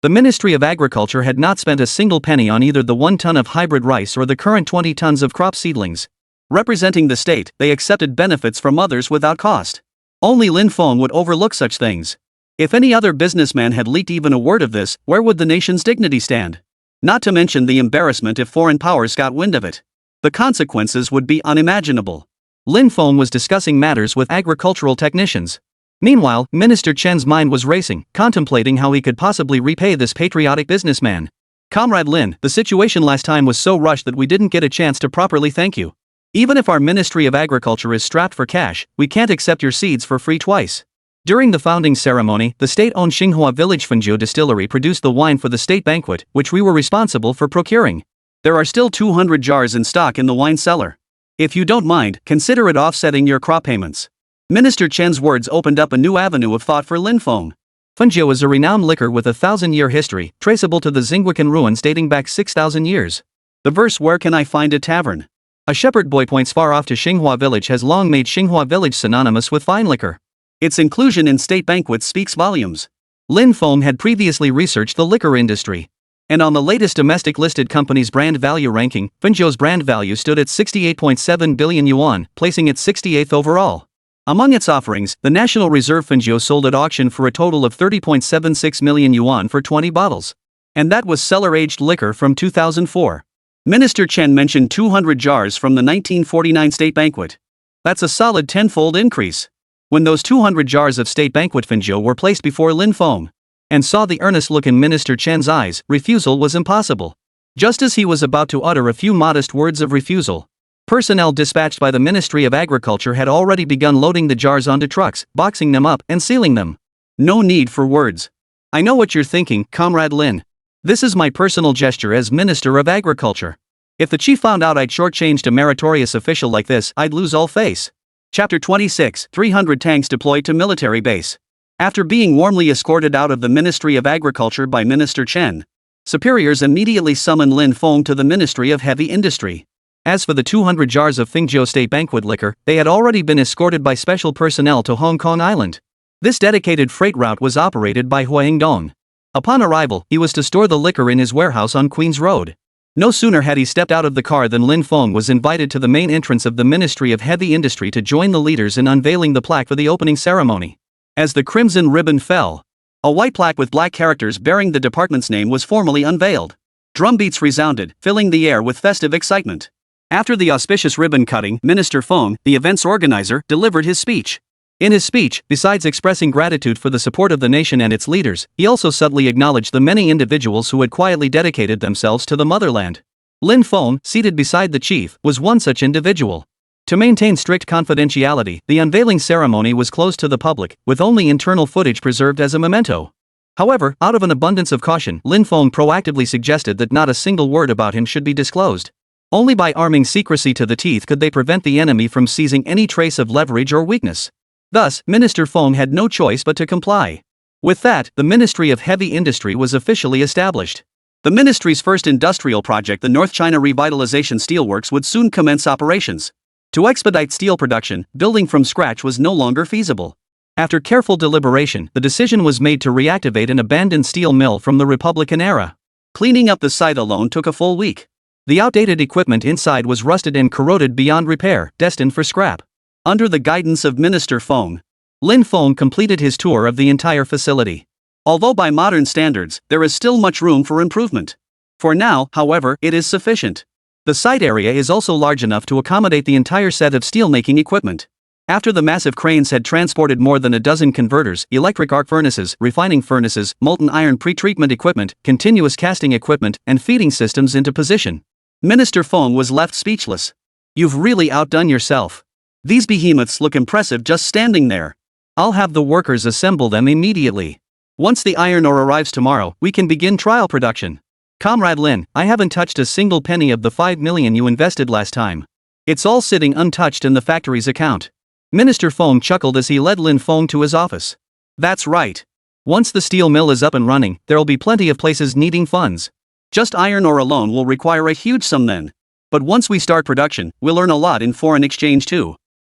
the Ministry of Agriculture had not spent a single penny on either the 1 ton of hybrid rice or the current 20 tons of crop seedlings. Representing the state, they accepted benefits from others without cost. Only Lin Feng would overlook such things. If any other businessman had leaked even a word of this, where would the nation's dignity stand? Not to mention the embarrassment if foreign powers got wind of it. The consequences would be unimaginable. Lin Feng was discussing matters with agricultural technicians. Meanwhile, Minister Chen's mind was racing, contemplating how he could possibly repay this patriotic businessman. Comrade Lin, the situation last time was so rushed that we didn't get a chance to properly thank you. Even if our Ministry of Agriculture is strapped for cash, we can't accept your seeds for free twice. During the founding ceremony, the state-owned Xinhua Village Fengjiu distillery produced the wine for the state banquet, which we were responsible for procuring. There are still 200 jars in stock in the wine cellar. If you don't mind, consider it offsetting your crop payments. Minister Chen's words opened up a new avenue of thought for Linfeng. Fengjiu is a renowned liquor with a 1,000-year history, traceable to the Xingguocan ruins dating back 6,000 years. The verse "Where can I find a tavern?" A shepherd boy points far off to Xinhua Village has long made Xinhua Village synonymous with fine liquor. Its inclusion in state banquets speaks volumes. Linfeng had previously researched the liquor industry. And on the latest domestic listed company's brand value ranking, Fengjiu's brand value stood at 68.7 billion yuan, placing it 68th overall. Among its offerings, the National Reserve Fengjiu sold at auction for a total of 30.76 million yuan for 20 bottles. And that was cellar-aged liquor from 2004. Minister Chen mentioned 200 jars from the 1949 state banquet. That's a solid 10-fold increase. When those 200 jars of state banquet Fengjiu were placed before Linfeng, and saw the earnest look in Minister Chen's eyes, refusal was impossible. Just as he was about to utter a few modest words of refusal, personnel dispatched by the Ministry of Agriculture had already begun loading the jars onto trucks, boxing them up, and sealing them. No need for words. I know what you're thinking, Comrade Lin. This is my personal gesture as Minister of Agriculture. If the chief found out I'd shortchanged a meritorious official like this, I'd lose all face. Chapter 26, 300 tanks deployed to military base. After being warmly escorted out of the Ministry of Agriculture by Minister Chen, superiors immediately summoned Linfeng to the Ministry of Heavy Industry. As for the 200 jars of Fengjiu state banquet liquor, they had already been escorted by special personnel to Hong Kong Island. This dedicated freight route was operated by Huayingdong. Upon arrival, he was to store the liquor in his warehouse on Queen's Road. No sooner had he stepped out of the car than Linfeng was invited to the main entrance of the Ministry of Heavy Industry to join the leaders in unveiling the plaque for the opening ceremony. As the crimson ribbon fell, a white plaque with black characters bearing the department's name was formally unveiled. Drumbeats resounded, filling the air with festive excitement. After the auspicious ribbon cutting, Minister Feng, the event's organizer, delivered his speech. In his speech, besides expressing gratitude for the support of the nation and its leaders, he also subtly acknowledged the many individuals who had quietly dedicated themselves to the motherland. Linfeng, seated beside the chief, was one such individual. To maintain strict confidentiality, the unveiling ceremony was closed to the public, with only internal footage preserved as a memento. However, out of an abundance of caution, Linfeng proactively suggested that not a single word about him should be disclosed. Only by arming secrecy to the teeth could they prevent the enemy from seizing any trace of leverage or weakness. Thus, Minister Feng had no choice but to comply. With that, the Ministry of Heavy Industry was officially established. The ministry's first industrial project, the North China Revitalization Steelworks, would soon commence operations. To expedite steel production, building from scratch was no longer feasible. After careful deliberation, the decision was made to reactivate an abandoned steel mill from the Republican era. Cleaning up the site alone took a full week. The outdated equipment inside was rusted and corroded beyond repair, destined for scrap. Under the guidance of Minister Feng, Linfeng completed his tour of the entire facility. Although by modern standards, there is still much room for improvement. For now, however, it is sufficient. The site area is also large enough to accommodate the entire set of steelmaking equipment. After the massive cranes had transported more than a dozen converters, electric arc furnaces, refining furnaces, molten iron pretreatment equipment, continuous casting equipment, and feeding systems into position, Minister Feng was left speechless. You've really outdone yourself. These behemoths look impressive just standing there. I'll have the workers assemble them immediately. Once the iron ore arrives tomorrow, we can begin trial production. Comrade Lin, I haven't touched a single penny of the 5 million you invested last time. It's all sitting untouched in the factory's account. Minister Feng chuckled as he led Linfeng to his office. That's right. Once the steel mill is up and running, there'll be plenty of places needing funds. Just iron ore alone will require a huge sum then. But once we start production, we'll earn a lot in foreign exchange too.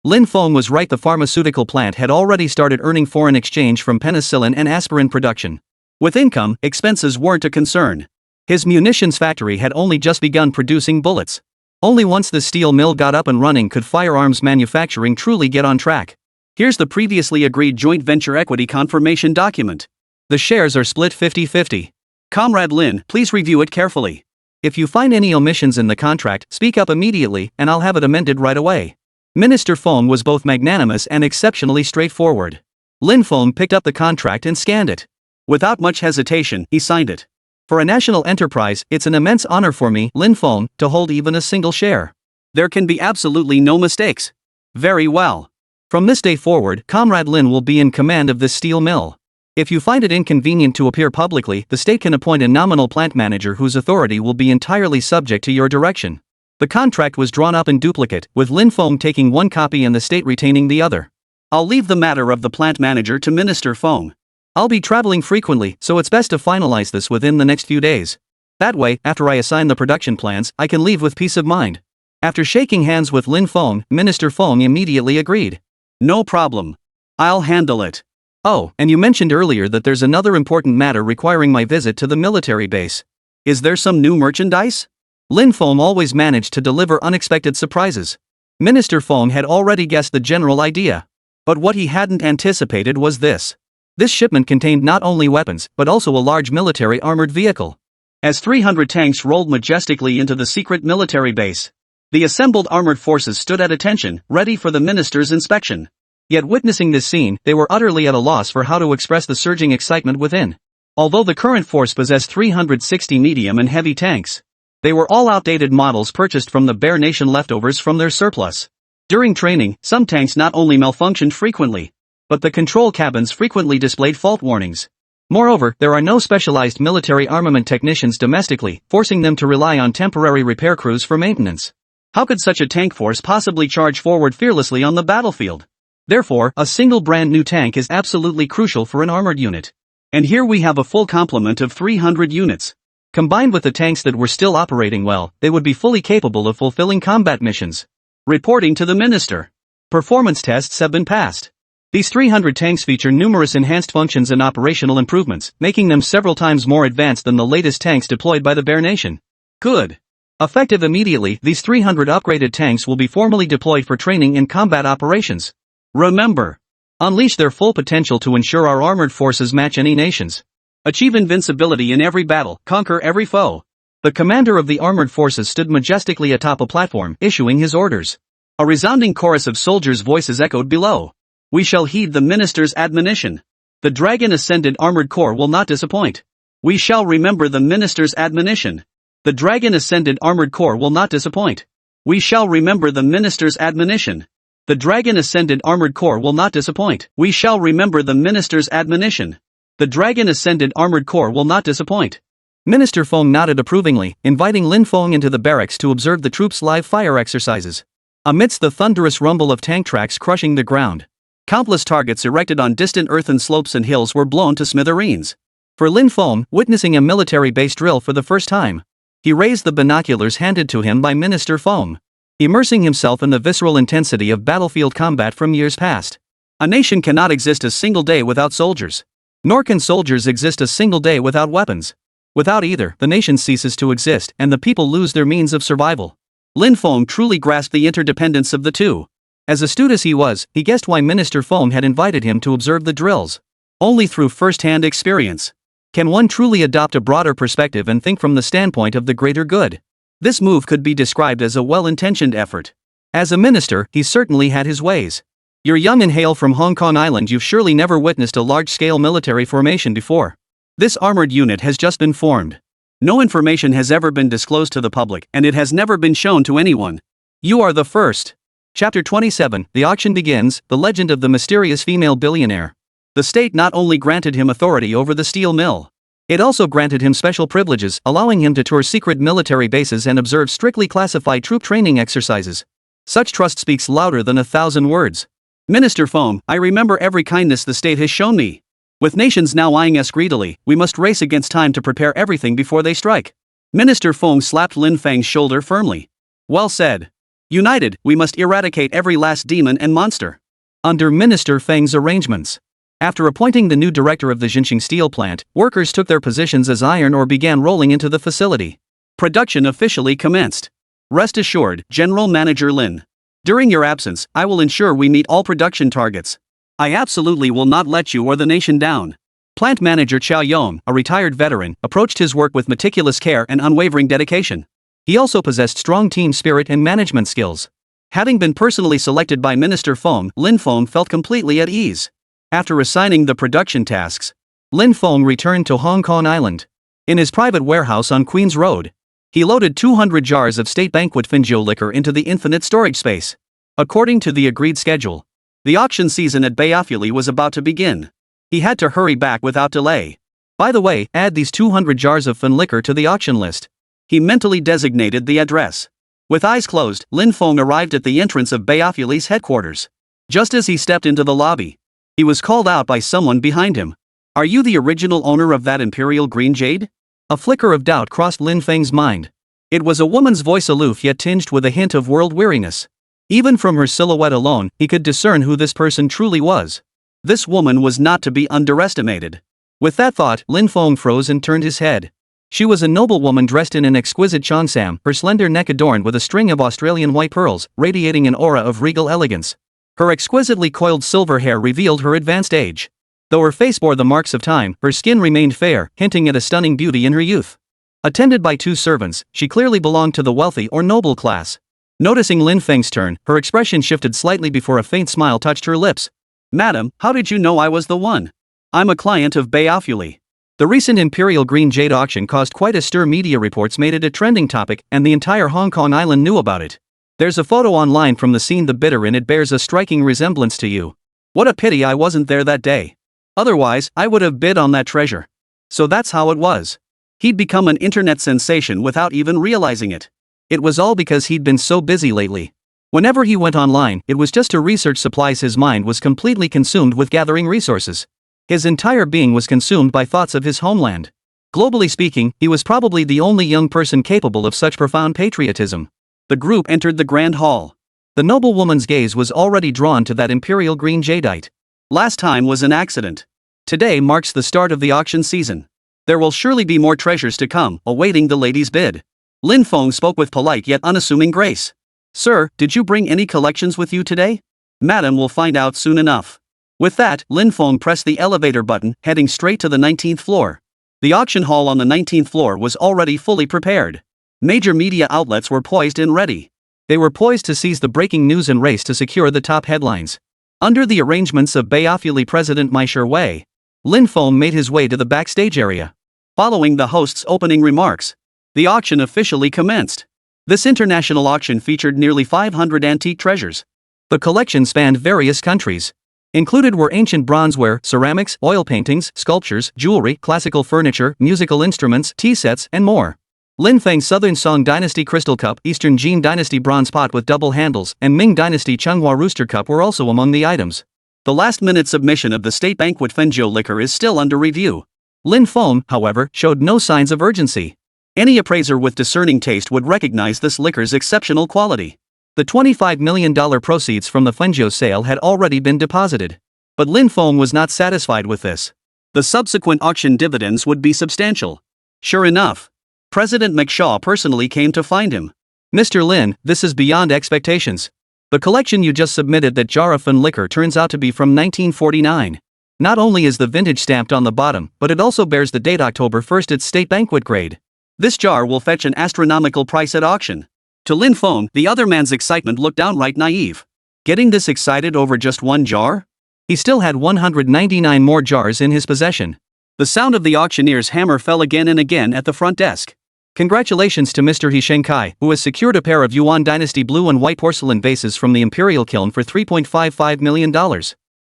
Linfeng was right, the pharmaceutical plant had already started earning foreign exchange from penicillin and aspirin production. With income, expenses weren't a concern. His munitions factory had only just begun producing bullets. Only once the steel mill got up and running could firearms manufacturing truly get on track. Here's the previously agreed joint venture equity confirmation document. The shares are split 50-50. Comrade Lin, please review it carefully. If you find any omissions in the contract, speak up immediately, and I'll have it amended right away. Minister Feng was both magnanimous and exceptionally straightforward. Linfeng picked up the contract and scanned it. Without much hesitation, he signed it. For a national enterprise, it's an immense honor for me, Linfeng, to hold even a single share. There can be absolutely no mistakes. Very well. From this day forward, Comrade Lin will be in command of this steel mill. If you find it inconvenient to appear publicly, the state can appoint a nominal plant manager whose authority will be entirely subject to your direction. The contract was drawn up in duplicate, with Lin Feng taking one copy and the state retaining the other. I'll leave the matter of the plant manager to Minister Feng. I'll be traveling frequently, so it's best to finalize this within the next few days. That way, after I assign the production plans, I can leave with peace of mind. After shaking hands with Lin Feng, Minister Feng immediately agreed. No problem. I'll handle it. Oh, and you mentioned earlier that there's another important matter requiring my visit to the military base. Is there some new merchandise? Lin Feng always managed to deliver unexpected surprises. Minister Feng had already guessed the general idea. But what he hadn't anticipated was this. This shipment contained not only weapons, but also a large military armored vehicle. As 300 tanks rolled majestically into the secret military base, the assembled armored forces stood at attention, ready for the minister's inspection. Yet witnessing this scene, they were utterly at a loss for how to express the surging excitement within. Although the current force possessed 360 medium and heavy tanks, they were all outdated models purchased from the Bear Nation leftovers from their surplus. During training, some tanks not only malfunctioned frequently, but the control cabins frequently displayed fault warnings. Moreover, there are no specialized military armament technicians domestically, forcing them to rely on temporary repair crews for maintenance. How could such a tank force possibly charge forward fearlessly on the battlefield? Therefore, a single brand new tank is absolutely crucial for an armored unit. And here we have a full complement of 300 units. Combined with the tanks that were still operating well, they would be fully capable of fulfilling combat missions. Reporting to the minister. Performance tests have been passed. These 300 tanks feature numerous enhanced functions and operational improvements, making them several times more advanced than the latest tanks deployed by the Bear Nation. Good. Effective immediately, these 300 upgraded tanks will be formally deployed for training in combat operations. Remember, unleash their full potential to ensure our armored forces match any nations. Achieve invincibility in every battle, conquer every foe. The commander of the armored forces stood majestically atop a platform, issuing his orders. A resounding chorus of soldiers' voices echoed below. We shall heed the minister's admonition. The Dragon Ascended Armored Corps will not disappoint. We shall remember the minister's admonition. The Dragon Ascended Armored Corps will not disappoint. We shall remember the minister's admonition. The Dragon Ascended Armored Corps will not disappoint. We shall remember the minister's admonition. The Dragon Ascended Armored Corps will not disappoint. Minister Feng nodded approvingly, inviting Lin Feng into the barracks to observe the troops' live fire exercises. Amidst the thunderous rumble of tank tracks crushing the ground, countless targets erected on distant earthen slopes and hills were blown to smithereens. For Lin Feng, witnessing a military base drill for the first time, he raised the binoculars handed to him by Minister Feng, immersing himself in the visceral intensity of battlefield combat from years past. A nation cannot exist a single day without soldiers. Nor can soldiers exist a single day without weapons. Without either, the nation ceases to exist and the people lose their means of survival. Lin Feng truly grasped the interdependence of the two. As astute as he was, he guessed why Minister Feng had invited him to observe the drills. Only through first-hand experience can one truly adopt a broader perspective and think from the standpoint of the greater good. This move could be described as a well-intentioned effort. As a minister, he certainly had his ways. You're young and hail from Hong Kong Island. You've surely never witnessed a large-scale military formation before. This armored unit has just been formed. No information has ever been disclosed to the public, and it has never been shown to anyone. You are the first. Chapter 27, The auction begins, the legend of the mysterious female billionaire. The state not only granted him authority over the steel mill, it also granted him special privileges, allowing him to tour secret military bases and observe strictly classified troop training exercises. Such trust speaks louder than 1,000 words. Minister Feng, I remember every kindness the state has shown me. With nations now eyeing us greedily, we must race against time to prepare everything before they strike. Minister Feng slapped Lin Feng's shoulder firmly. Well said. United, we must eradicate every last demon and monster. Under Minister Feng's arrangements, after appointing the new director of the Jinxing steel plant, workers took their positions as iron ore began rolling into the facility. Production officially commenced. Rest assured, General Manager Lin. During your absence, I will ensure we meet all production targets. I absolutely will not let you or the nation down. Plant manager Chao Yong, a retired veteran, approached his work with meticulous care and unwavering dedication. He also possessed strong team spirit and management skills. Having been personally selected by Minister Feng, Lin Feng felt completely at ease. After assigning the production tasks, Lin Feng returned to Hong Kong Island. In his private warehouse on Queen's Road, He loaded 200 jars of state banquet Finjo liquor into the infinite storage space. According to the agreed schedule, the auction season at Bayafuli was about to begin. He had to hurry back without delay. By the way, add these 200 jars of Fin liquor to the auction list. He mentally designated the address. With eyes closed, Lin Feng arrived at the entrance of Bayafuli's headquarters. Just as he stepped into the lobby, he was called out by someone behind him. "Are you the original owner of that Imperial Green Jade?" A flicker of doubt crossed Lin Feng's mind. It was a woman's voice, aloof yet tinged with a hint of world weariness. Even from her silhouette alone, he could discern who this person truly was. This woman was not to be underestimated. With that thought, Lin Feng froze and turned his head. She was a noblewoman dressed in an exquisite cheongsam, her slender neck adorned with a string of Australian white pearls, radiating an aura of regal elegance. Her exquisitely coiled silver hair revealed her advanced age. Though her face bore the marks of time, her skin remained fair, hinting at a stunning beauty in her youth. Attended by 2 servants, she clearly belonged to the wealthy or noble class. Noticing Lin Feng's turn, her expression shifted slightly before a faint smile touched her lips. "Madam, how did you know I was the one? I'm a client of Bayafuli." The recent Imperial Green Jade auction caused quite a stir. Media reports made it a trending topic, and the entire Hong Kong island knew about it. There's a photo online from the scene. The bidder in it bears a striking resemblance to you. What a pity I wasn't there that day. Otherwise, I would have bid on that treasure. So that's how it was. He'd become an internet sensation without even realizing it. It was all because he'd been so busy lately. Whenever he went online, it was just to research supplies. His mind was completely consumed with gathering resources. His entire being was consumed by thoughts of his homeland. Globally speaking, he was probably the only young person capable of such profound patriotism. The group entered the grand hall. The noblewoman's gaze was already drawn to that Imperial Green Jadeite. Last time was an accident. Today marks the start of the auction season. There will surely be more treasures to come, awaiting the lady's bid. Lin Feng spoke with polite yet unassuming grace. "Sir, did you bring any collections with you today?" "Madam will find out soon enough." With that, Lin Feng pressed the elevator button, heading straight to the 19th floor. The auction hall on the 19th floor was already fully prepared. Major media outlets were poised and ready. They were poised to seize the breaking news and race to secure the top headlines. Under the arrangements of Bayafuli President Mai Shi-wei, Lin Feng made his way to the backstage area. Following the host's opening remarks, the auction officially commenced. This international auction featured nearly 500 antique treasures. The collection spanned various countries. Included were ancient bronzeware, ceramics, oil paintings, sculptures, jewelry, classical furniture, musical instruments, tea sets, and more. Lin Feng's Southern Song Dynasty Crystal Cup, Eastern Jin Dynasty Bronze Pot with double handles, and Ming Dynasty Changhua Rooster Cup were also among the items. The last-minute submission of the state banquet Fenjiu liquor is still under review. Lin Feng, however, showed no signs of urgency. Any appraiser with discerning taste would recognize this liquor's exceptional quality. The $25 million proceeds from the Fenjiu sale had already been deposited. But Lin Feng was not satisfied with this. The subsequent auction dividends would be substantial. Sure enough, President McShaw personally came to find him. "Mr. Lin, this is beyond expectations. The collection you just submitted, that jar of Fin liquor, turns out to be from 1949. Not only is the vintage stamped on the bottom, but it also bears the date October 1st. It's state banquet grade. This jar will fetch an astronomical price at auction." To Lin Feng, the other man's excitement looked downright naive. Getting this excited over just one jar? He still had 199 more jars in his possession. The sound of the auctioneer's hammer fell again and again at the front desk. "Congratulations to Mr. He Shengkai, who has secured a pair of Yuan Dynasty blue and white porcelain vases from the Imperial Kiln for $3.55 million.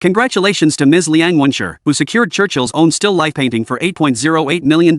Congratulations to Ms. Liang Wenshi, who secured Churchill's own still life painting for $8.08 million.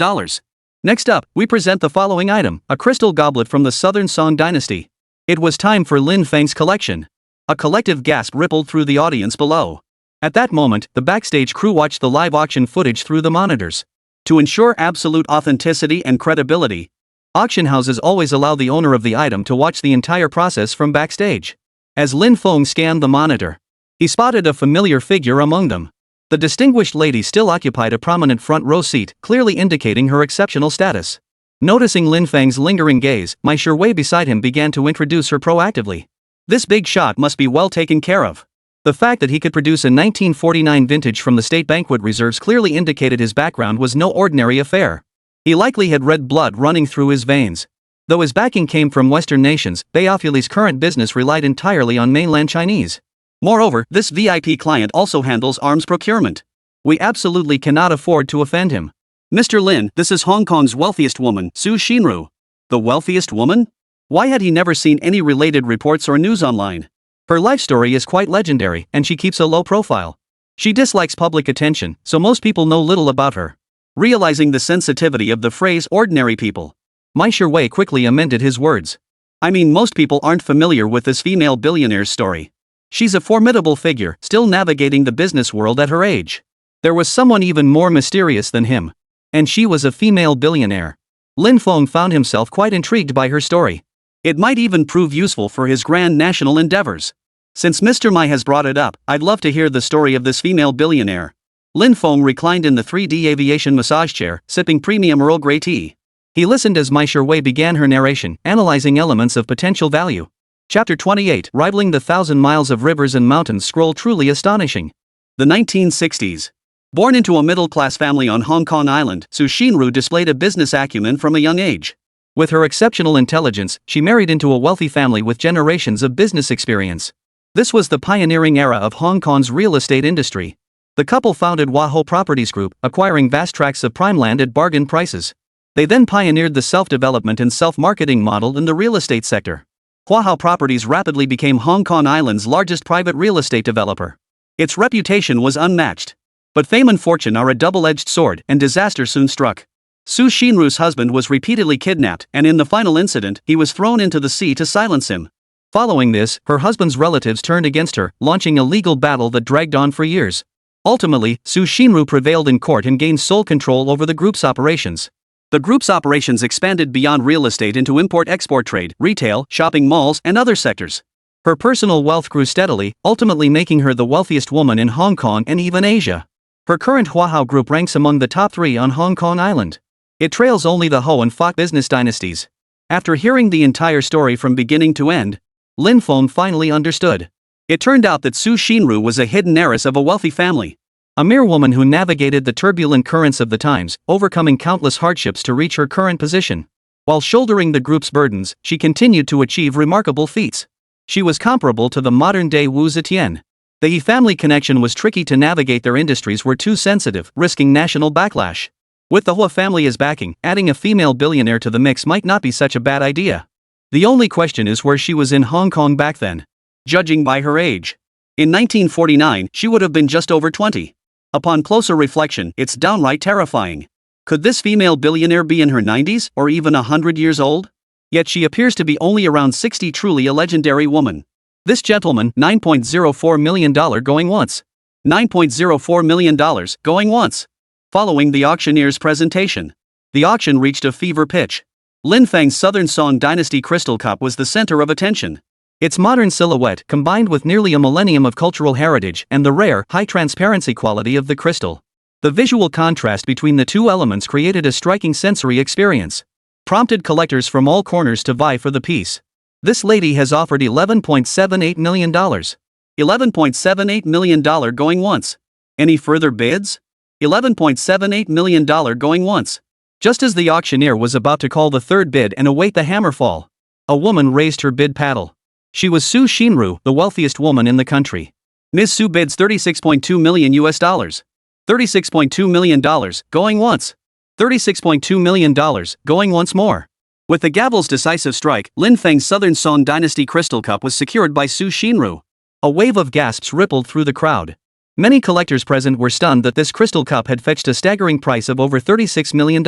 Next up, we present the following item, a crystal goblet from the Southern Song Dynasty." It was time for Lin Feng's collection. A collective gasp rippled through the audience below. At that moment, the backstage crew watched the live auction footage through the monitors. To ensure absolute authenticity and credibility, auction houses always allow the owner of the item to watch the entire process from backstage. As Lin Feng scanned the monitor, he spotted a familiar figure among them. The distinguished lady still occupied a prominent front row seat, clearly indicating her exceptional status. Noticing Lin Feng's lingering gaze, Mai Shi-wei beside him began to introduce her proactively. This big shot must be well taken care of. The fact that he could produce a 1949 vintage from the state banquet reserves clearly indicated his background was no ordinary affair. He likely had red blood running through his veins. Though his backing came from Western nations, Bayafuli's current business relied entirely on mainland Chinese. Moreover, this VIP client also handles arms procurement. We absolutely cannot afford to offend him. "Mr. Lin, this is Hong Kong's wealthiest woman, Su Xinru. The wealthiest woman? Why had he never seen any related reports or news online? Her life story is quite legendary, and she keeps a low profile. She dislikes public attention, so most people know little about her. Realizing the sensitivity of the phrase ordinary people, Mai Shirwei quickly amended his words. I mean, most people aren't familiar with this female billionaire's story. She's a formidable figure, still navigating the business world at her age. There was someone even more mysterious than him. And she was a female billionaire. Lin Feng found himself quite intrigued by her story. It might even prove useful for his grand national endeavors. Since Mr. Mai has brought it up, I'd love to hear the story of this female billionaire. Lin Feng reclined in the 3D aviation massage chair, sipping premium Earl Grey tea. He listened as Mai Shirwei began her narration, analyzing elements of potential value. Chapter 28, rivaling the 1,000 miles of rivers and mountains scroll truly astonishing. The 1960s. Born into a middle-class family on Hong Kong Island, Su Xinru displayed a business acumen from a young age. With her exceptional intelligence, she married into a wealthy family with generations of business experience. This was the pioneering era of Hong Kong's real estate industry. The couple founded Waho Properties Group, acquiring vast tracts of prime land at bargain prices. They then pioneered the self-development and self-marketing model in the real estate sector. Waho Properties rapidly became Hong Kong Island's largest private real estate developer. Its reputation was unmatched. But fame and fortune are a double-edged sword, and disaster soon struck. Su Xinru's husband was repeatedly kidnapped, and in the final incident, he was thrown into the sea to silence him. Following this, her husband's relatives turned against her, launching a legal battle that dragged on for years. Ultimately, Su Xinru prevailed in court and gained sole control over the group's operations. The group's operations expanded beyond real estate into import-export trade, retail, shopping malls, and other sectors. Her personal wealth grew steadily, ultimately making her the wealthiest woman in Hong Kong and even Asia. Her current Huahao group ranks among the top 3 on Hong Kong Island. It trails only the Ho and Fok business dynasties. After hearing the entire story from beginning to end, Lin Feng finally understood. It turned out that Su Xinru was a hidden heiress of a wealthy family. A mere woman who navigated the turbulent currents of the times, overcoming countless hardships to reach her current position. While shouldering the group's burdens, she continued to achieve remarkable feats. She was comparable to the modern-day Wu Zetian. The He family connection was tricky to navigate. Their industries were too sensitive, risking national backlash. With the Hua family as backing, adding a female billionaire to the mix might not be such a bad idea. The only question is where she was in Hong Kong back then. Judging by her age, in 1949, she would have been just over 20. Upon closer reflection, it's downright terrifying. Could this female billionaire be in her 90s, or even 100 years old? Yet she appears to be only around 60, truly a legendary woman. This gentleman, $9.04 million going once. $9.04 million going once. Following the auctioneer's presentation, the auction reached a fever pitch. Lin Feng's Southern Song Dynasty Crystal Cup was the center of attention. Its modern silhouette, combined with nearly a millennium of cultural heritage and the rare, high-transparency quality of the crystal. The visual contrast between the two elements created a striking sensory experience. Prompted collectors from all corners to vie for the piece. This lady has offered $11.78 million. $11.78 million going once. Any further bids? $11.78 million going once. Just as the auctioneer was about to call the third bid and await the hammer fall, a woman raised her bid paddle. She was Su Xinru, the wealthiest woman in the country. Ms. Su bids $36.2 million. $36.2 million, going once. $36.2 million, going once more. With the gavel's decisive strike, Lin Feng's Southern Song Dynasty Crystal Cup was secured by Su Xinru. A wave of gasps rippled through the crowd. Many collectors present were stunned that this crystal cup had fetched a staggering price of over $36 million.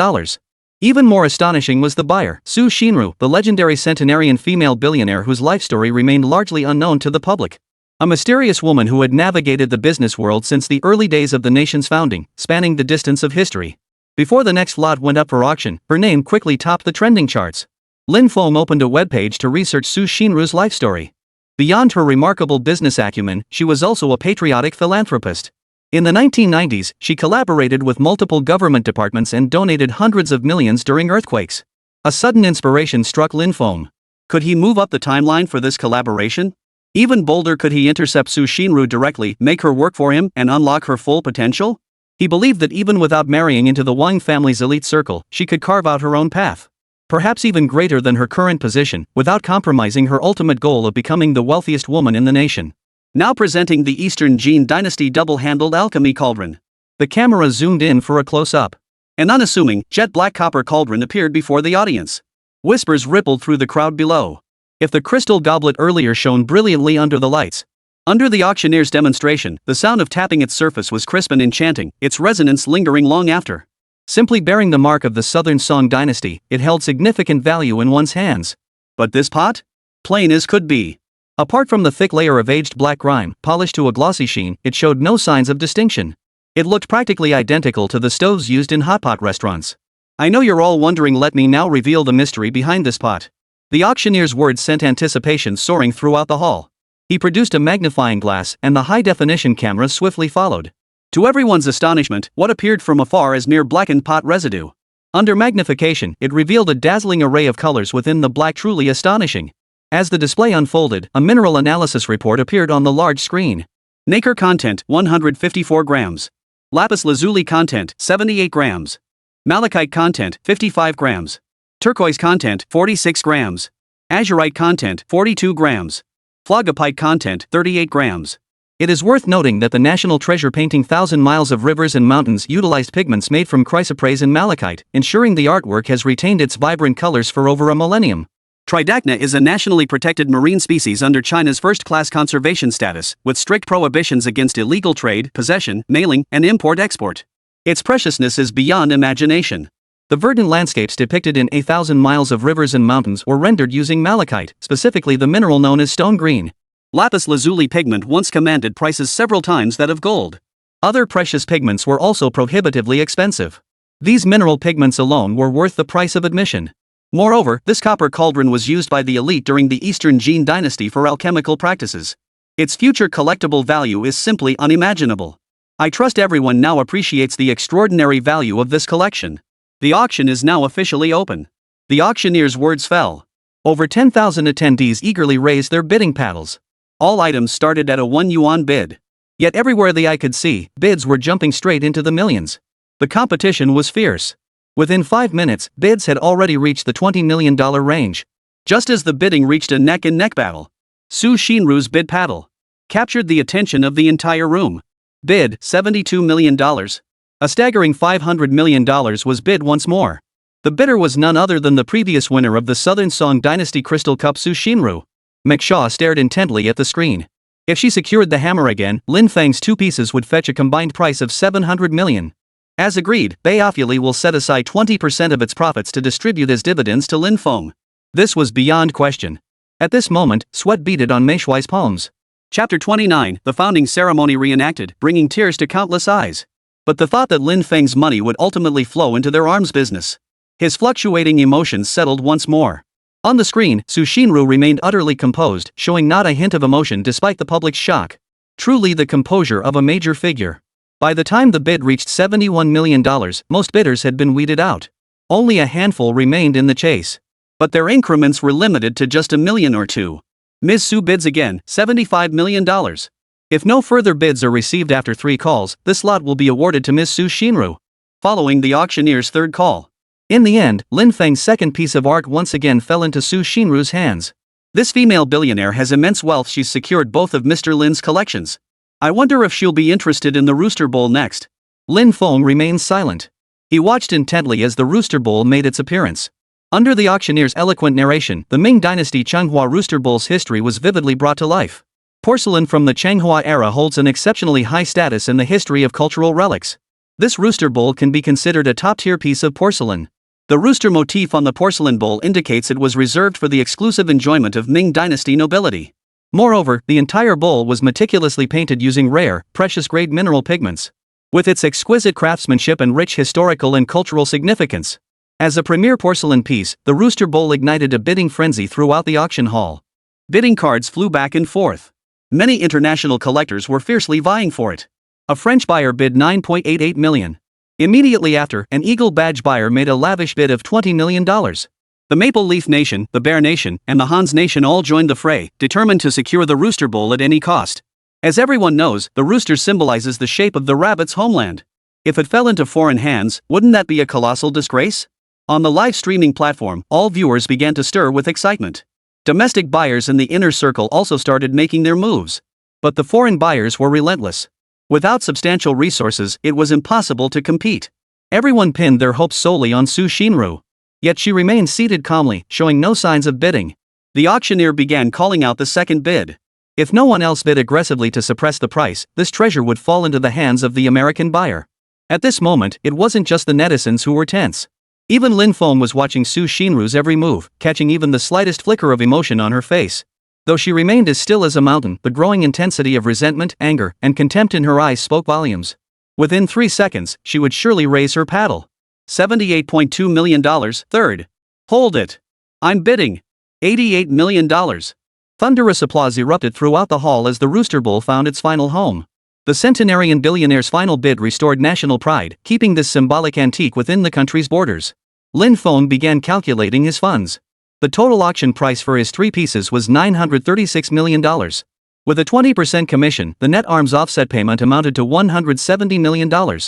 Even more astonishing was the buyer, Su Xinru, the legendary centenarian female billionaire whose life story remained largely unknown to the public. A mysterious woman who had navigated the business world since the early days of the nation's founding, spanning the distance of history. Before the next lot went up for auction, her name quickly topped the trending charts. Lin Feng opened a webpage to research Su Xinru's life story. Beyond her remarkable business acumen, she was also a patriotic philanthropist. In the 1990s, she collaborated with multiple government departments and donated hundreds of millions during earthquakes. A sudden inspiration struck Lin Feng. Could he move up the timeline for this collaboration? Even bolder, could he intercept Su Xinru directly, make her work for him, and unlock her full potential? He believed that even without marrying into the Wang family's elite circle, she could carve out her own path. Perhaps even greater than her current position, without compromising her ultimate goal of becoming the wealthiest woman in the nation. Now presenting the Eastern Jin Dynasty double-handled alchemy cauldron. The camera zoomed in for a close-up. An unassuming, jet black copper cauldron appeared before the audience. Whispers rippled through the crowd below. If the crystal goblet earlier shone brilliantly under the lights, under the auctioneer's demonstration, the sound of tapping its surface was crisp and enchanting, its resonance lingering long after. Simply bearing the mark of the Southern Song dynasty, it held significant value in one's hands. But this pot? Plain as could be. Apart from the thick layer of aged black grime, polished to a glossy sheen, it showed no signs of distinction. It looked practically identical to the stoves used in hotpot restaurants. I know you're all wondering, let me now reveal the mystery behind this pot. The auctioneer's words sent anticipation soaring throughout the hall. He produced a magnifying glass, and the high-definition camera swiftly followed. To everyone's astonishment, what appeared from afar as mere blackened pot residue. Under magnification, it revealed a dazzling array of colors within the black, truly astonishing. As the display unfolded, a mineral analysis report appeared on the large screen. Nacre content, 154 grams. Lapis lazuli content, 78 grams. Malachite content, 55 grams. Turquoise content, 46 grams. Azurite content, 42 grams. Phlogopite content, 38 grams. It is worth noting that the National Treasure painting Thousand Miles of Rivers and Mountains utilized pigments made from chrysoprase and malachite, ensuring the artwork has retained its vibrant colors for over a millennium. Tridacna is a nationally protected marine species under China's first-class conservation status, with strict prohibitions against illegal trade, possession, mailing, and import-export. Its preciousness is beyond imagination. The verdant landscapes depicted in A Thousand Miles of Rivers and Mountains were rendered using malachite, specifically the mineral known as stone green. Lapis lazuli pigment once commanded prices several times that of gold. Other precious pigments were also prohibitively expensive. These mineral pigments alone were worth the price of admission. Moreover, this copper cauldron was used by the elite during the Eastern Jin dynasty for alchemical practices. Its future collectible value is simply unimaginable. I trust everyone now appreciates the extraordinary value of this collection. The auction is now officially open. The auctioneer's words fell. Over 10,000 attendees eagerly raised their bidding paddles. All items started at a 1 yuan bid. Yet everywhere the eye could see, bids were jumping straight into the millions. The competition was fierce. Within 5 minutes, bids had already reached the $20 million range. Just as the bidding reached a neck-and-neck battle, Su Xinru's bid paddle captured the attention of the entire room. Bid, $72 million. A staggering $500 million was bid once more. The bidder was none other than the previous winner of the Southern Song Dynasty Crystal Cup, Su Xinru. McShaw stared intently at the screen. If she secured the hammer again, Lin Feng's two pieces would fetch a combined price of $700 million. As agreed, Beofuli will set aside 20% of its profits to distribute as dividends to Lin Feng. This was beyond question. At this moment, sweat beaded on Mei Shuai's palms. Chapter 29, the founding ceremony reenacted, bringing tears to countless eyes. But the thought that Lin Feng's money would ultimately flow into their arms business. His fluctuating emotions settled once more. On the screen, Su Xinru remained utterly composed, showing not a hint of emotion despite the public's shock. Truly the composure of a major figure. By the time the bid reached $71 million, most bidders had been weeded out. Only a handful remained in the chase. But their increments were limited to just $1 million or $2 million. Ms. Su bids again, $75 million. If no further bids are received after 3 calls, this lot will be awarded to Ms. Su Xinru. Following the auctioneer's third call. In the end, Lin Feng's second piece of art once again fell into Su Xinru's hands. This female billionaire has immense wealth. She's secured both of Mr. Lin's collections. I wonder if she'll be interested in the Rooster Bowl next. Lin Feng remained silent. He watched intently as the Rooster Bowl made its appearance. Under the auctioneer's eloquent narration, the Ming Dynasty Changhua Rooster Bowl's history was vividly brought to life. Porcelain from the Changhua era holds an exceptionally high status in the history of cultural relics. This Rooster Bowl can be considered a top-tier piece of porcelain. The rooster motif on the porcelain bowl indicates it was reserved for the exclusive enjoyment of Ming Dynasty nobility. Moreover, the entire bowl was meticulously painted using rare, precious-grade mineral pigments. With its exquisite craftsmanship and rich historical and cultural significance. As a premier porcelain piece, the Rooster Bowl ignited a bidding frenzy throughout the auction hall. Bidding cards flew back and forth. Many international collectors were fiercely vying for it. A French buyer bid $9.88 million. Immediately after, an Eagle Badge buyer made a lavish bid of $20 million. The Maple Leaf Nation, the Bear Nation, and the Hans Nation all joined the fray, determined to secure the Rooster Bowl at any cost. As everyone knows, the rooster symbolizes the shape of the rabbit's homeland. If it fell into foreign hands, wouldn't that be a colossal disgrace? On the live streaming platform, all viewers began to stir with excitement. Domestic buyers in the inner circle also started making their moves. But the foreign buyers were relentless. Without substantial resources, it was impossible to compete. Everyone pinned their hopes solely on Su Xinru. Yet she remained seated calmly, showing no signs of bidding. The auctioneer began calling out the second bid. If no one else bid aggressively to suppress the price, this treasure would fall into the hands of the American buyer. At this moment, it wasn't just the netizens who were tense. Even Lin Feng was watching Su Xinru's every move, catching even the slightest flicker of emotion on her face. Though she remained as still as a mountain, the growing intensity of resentment, anger, and contempt in her eyes spoke volumes. Within 3 seconds, she would surely raise her paddle. $78.2 million, third. Hold it. I'm bidding. $88 million. Thunderous applause erupted throughout the hall as the Rooster Bull found its final home. The centenarian billionaire's final bid restored national pride, keeping this symbolic antique within the country's borders. Lin Feng began calculating his funds. The total auction price for his 3 pieces was $936 million. With a 20% commission, the net arms offset payment amounted to $170 million.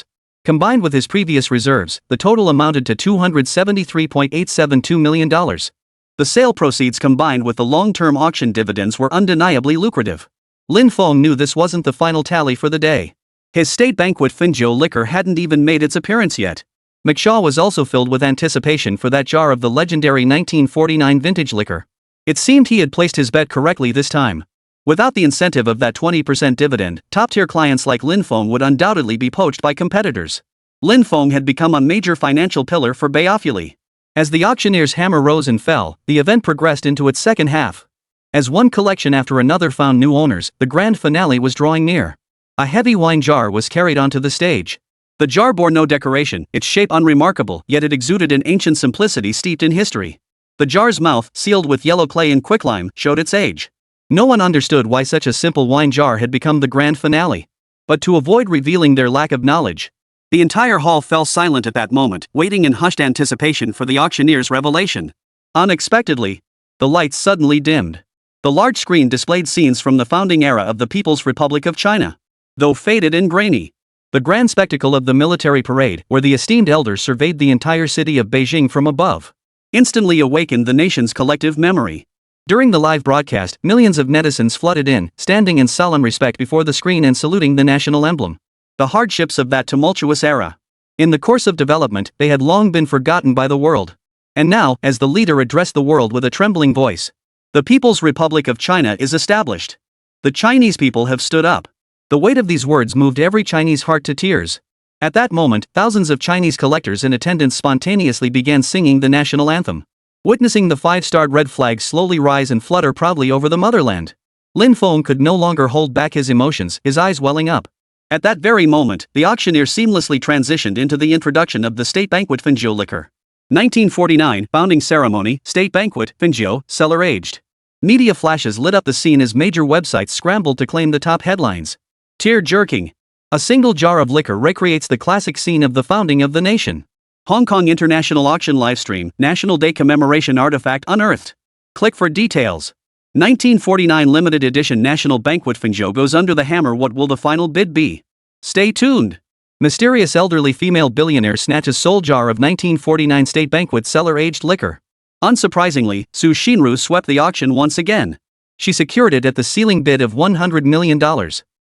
Combined with his previous reserves, the total amounted to $273.872 million. The sale proceeds combined with the long-term auction dividends were undeniably lucrative. Lin Feng knew this wasn't the final tally for the day. His state banquet Finjiu liquor hadn't even made its appearance yet. McShaw was also filled with anticipation for that jar of the legendary 1949 vintage liquor. It seemed he had placed his bet correctly this time. Without the incentive of that 20% dividend, top-tier clients like Lin Feng would undoubtedly be poached by competitors. Lin Feng had become a major financial pillar for Bayafuli. As the auctioneer's hammer rose and fell, the event progressed into its second half. As one collection after another found new owners, the grand finale was drawing near. A heavy wine jar was carried onto the stage. The jar bore no decoration, its shape unremarkable, yet it exuded an ancient simplicity steeped in history. The jar's mouth, sealed with yellow clay and quicklime, showed its age. No one understood why such a simple wine jar had become the grand finale. But to avoid revealing their lack of knowledge, the entire hall fell silent at that moment, waiting in hushed anticipation for the auctioneer's revelation. Unexpectedly, the lights suddenly dimmed. The large screen displayed scenes from the founding era of the People's Republic of China. Though faded and grainy, the grand spectacle of the military parade, where the esteemed elders surveyed the entire city of Beijing from above, instantly awakened the nation's collective memory. During the live broadcast, millions of netizens flooded in, standing in solemn respect before the screen and saluting the national emblem. The hardships of that tumultuous era. In the course of development, they had long been forgotten by the world. And now, as the leader addressed the world with a trembling voice, the People's Republic of China is established. The Chinese people have stood up. The weight of these words moved every Chinese heart to tears. At that moment, thousands of Chinese collectors in attendance spontaneously began singing the national anthem. Witnessing the 5-starred red flag slowly rise and flutter proudly over the motherland, Lin Feng could no longer hold back his emotions, his eyes welling up. At that very moment, the auctioneer seamlessly transitioned into the introduction of the state banquet Finjiu liquor. 1949, founding ceremony, state banquet, Finjiu, cellar aged. Media flashes lit up the scene as major websites scrambled to claim the top headlines. Tear-jerking. A single jar of liquor recreates the classic scene of the founding of the nation. Hong Kong International Auction Livestream, National Day Commemoration Artifact unearthed. Click for details. 1949 Limited Edition National Banquet Finjiu goes under the hammer. What will the final bid be? Stay tuned. Mysterious elderly female billionaire snatches sole jar of 1949 state banquet cellar-aged liquor. Unsurprisingly, Su Xinru swept the auction once again. She secured it at the ceiling bid of $100 million.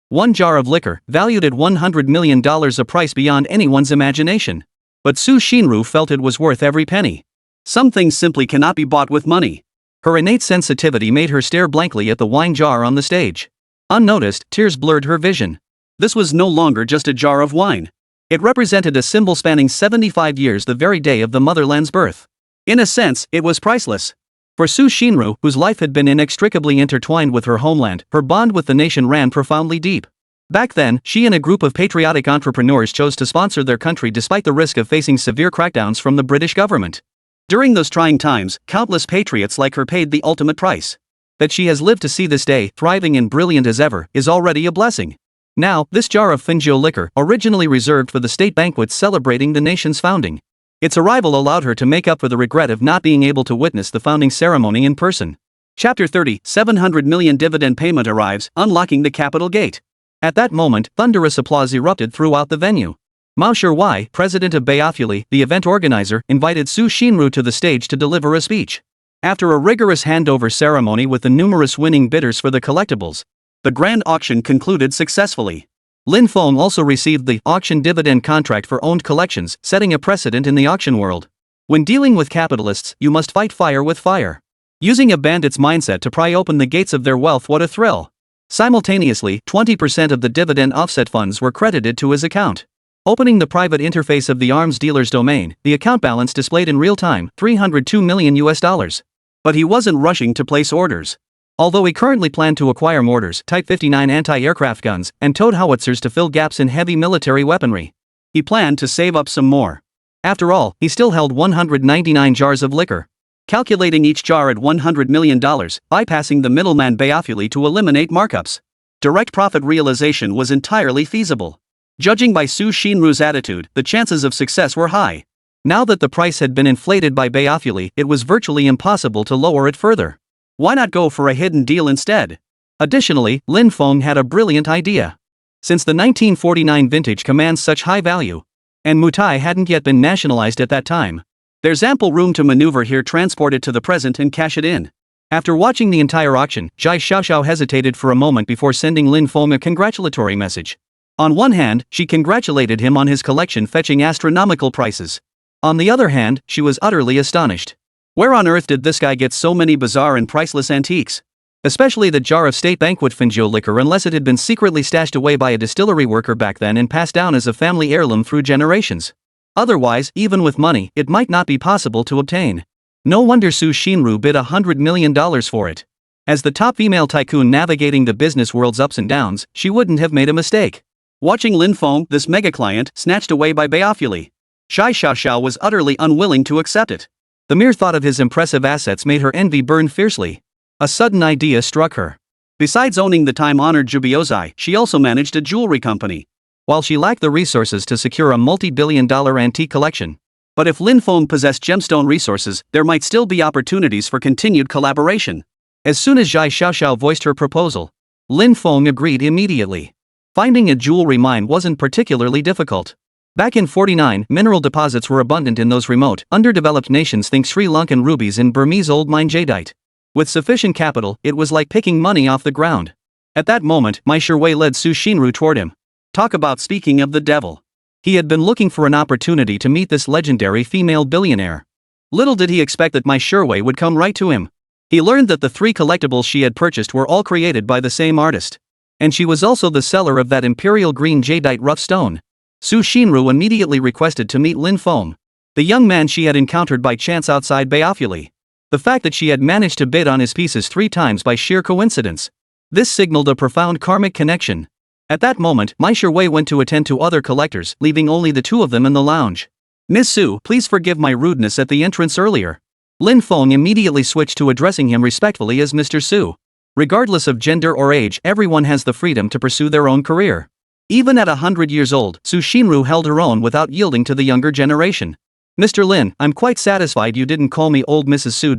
One jar of liquor, valued at $100 million, a price beyond anyone's imagination. But Su Xinru felt it was worth every penny. Some things simply cannot be bought with money. Her innate sensitivity made her stare blankly at the wine jar on the stage. Unnoticed, tears blurred her vision. This was no longer just a jar of wine. It represented a symbol spanning 75 years, the very day of the motherland's birth. In a sense, it was priceless. For Su Xinru, whose life had been inextricably intertwined with her homeland, her bond with the nation ran profoundly deep. Back then, she and a group of patriotic entrepreneurs chose to sponsor their country despite the risk of facing severe crackdowns from the British government. During those trying times, countless patriots like her paid the ultimate price. That she has lived to see this day, thriving and brilliant as ever, is already a blessing. Now, this jar of Finjiu liquor, originally reserved for the state banquets celebrating the nation's founding. Its arrival allowed her to make up for the regret of not being able to witness the founding ceremony in person. Chapter 30, 700 million dividend payment arrives, unlocking the capital gate. At that moment, thunderous applause erupted throughout the venue. Mao Sherwai, president of Bayafuli, the event organizer, invited Su Xinru to the stage to deliver a speech. After a rigorous handover ceremony with the numerous winning bidders for the collectibles, the grand auction concluded successfully. Lin Feng also received the auction dividend contract for owned collections, setting a precedent in the auction world. When dealing with capitalists, you must fight fire with fire. Using a bandit's mindset to pry open the gates of their wealth, what a thrill. Simultaneously, 20% of the dividend offset funds were credited to his account. Opening the private interface of the arms dealer's domain, the account balance displayed in real time, $302 million. But he wasn't rushing to place orders. Although he currently planned to acquire mortars, Type 59 anti-aircraft guns, and towed howitzers to fill gaps in heavy military weaponry, he planned to save up some more. After all, he still held 199 jars of liquor. Calculating each jar at $100 million, bypassing the middleman Bayafuli to eliminate markups. Direct profit realization was entirely feasible. Judging by Su Shinru's attitude, the chances of success were high. Now that the price had been inflated by Bayafuli, it was virtually impossible to lower it further. Why not go for a hidden deal instead? Additionally, Lin Feng had a brilliant idea. Since the 1949 vintage commands such high value, and Mutai hadn't yet been nationalized at that time, there's ample room to maneuver here, transport it to the present and cash it in. After watching the entire auction, Zhai Xiaoxiao hesitated for a moment before sending Lin Feng a congratulatory message. On one hand, she congratulated him on his collection fetching astronomical prices. On the other hand, she was utterly astonished. Where on earth did this guy get so many bizarre and priceless antiques? Especially the jar of state banquet Finjo liquor, unless it had been secretly stashed away by a distillery worker back then and passed down as a family heirloom through generations. Otherwise, even with money, it might not be possible to obtain. No wonder Su Shinru bid $100 million for it. As the top female tycoon navigating the business world's ups and downs, she wouldn't have made a mistake. Watching Lin Feng, this mega client, snatched away by Bayafuli, Zhai Xiaoxiao was utterly unwilling to accept it. The mere thought of his impressive assets made her envy burn fiercely. A sudden idea struck her. Besides owning the time-honored Jubiozai, she also managed a jewelry company. While she lacked the resources to secure a multi-billion-dollar antique collection. But if Lin Feng possessed gemstone resources, there might still be opportunities for continued collaboration. As soon as Zhai Xiaoxiao voiced her proposal, Lin Feng agreed immediately. Finding a jewelry mine wasn't particularly difficult. Back in 49, mineral deposits were abundant in those remote, underdeveloped nations, think Sri Lankan rubies and Burmese old mine jadeite. With sufficient capital, it was like picking money off the ground. At that moment, Mai Shiwei led Su Shinru toward him. Talk about speaking of the devil. He had been looking for an opportunity to meet this legendary female billionaire. Little did he expect that Mai Shiwei would come right to him. He learned that the 3 collectibles she had purchased were all created by the same artist. And she was also the seller of that imperial green jadeite rough stone. Su Shinru immediately requested to meet Lin Feng, the young man she had encountered by chance outside Bayafuli. The fact that she had managed to bid on his pieces 3 times by sheer coincidence. This signaled a profound karmic connection. At that moment, Mai Shiwei went to attend to other collectors, leaving only the 2 of them in the lounge. Miss Su, please forgive my rudeness at the entrance earlier. Lin Feng immediately switched to addressing him respectfully as Mr. Su. Regardless of gender or age, everyone has the freedom to pursue their own career. Even at 100 years old, Su Shinru held her own without yielding to the younger generation. Mr. Lin, I'm quite satisfied you didn't call me old Mrs. Su.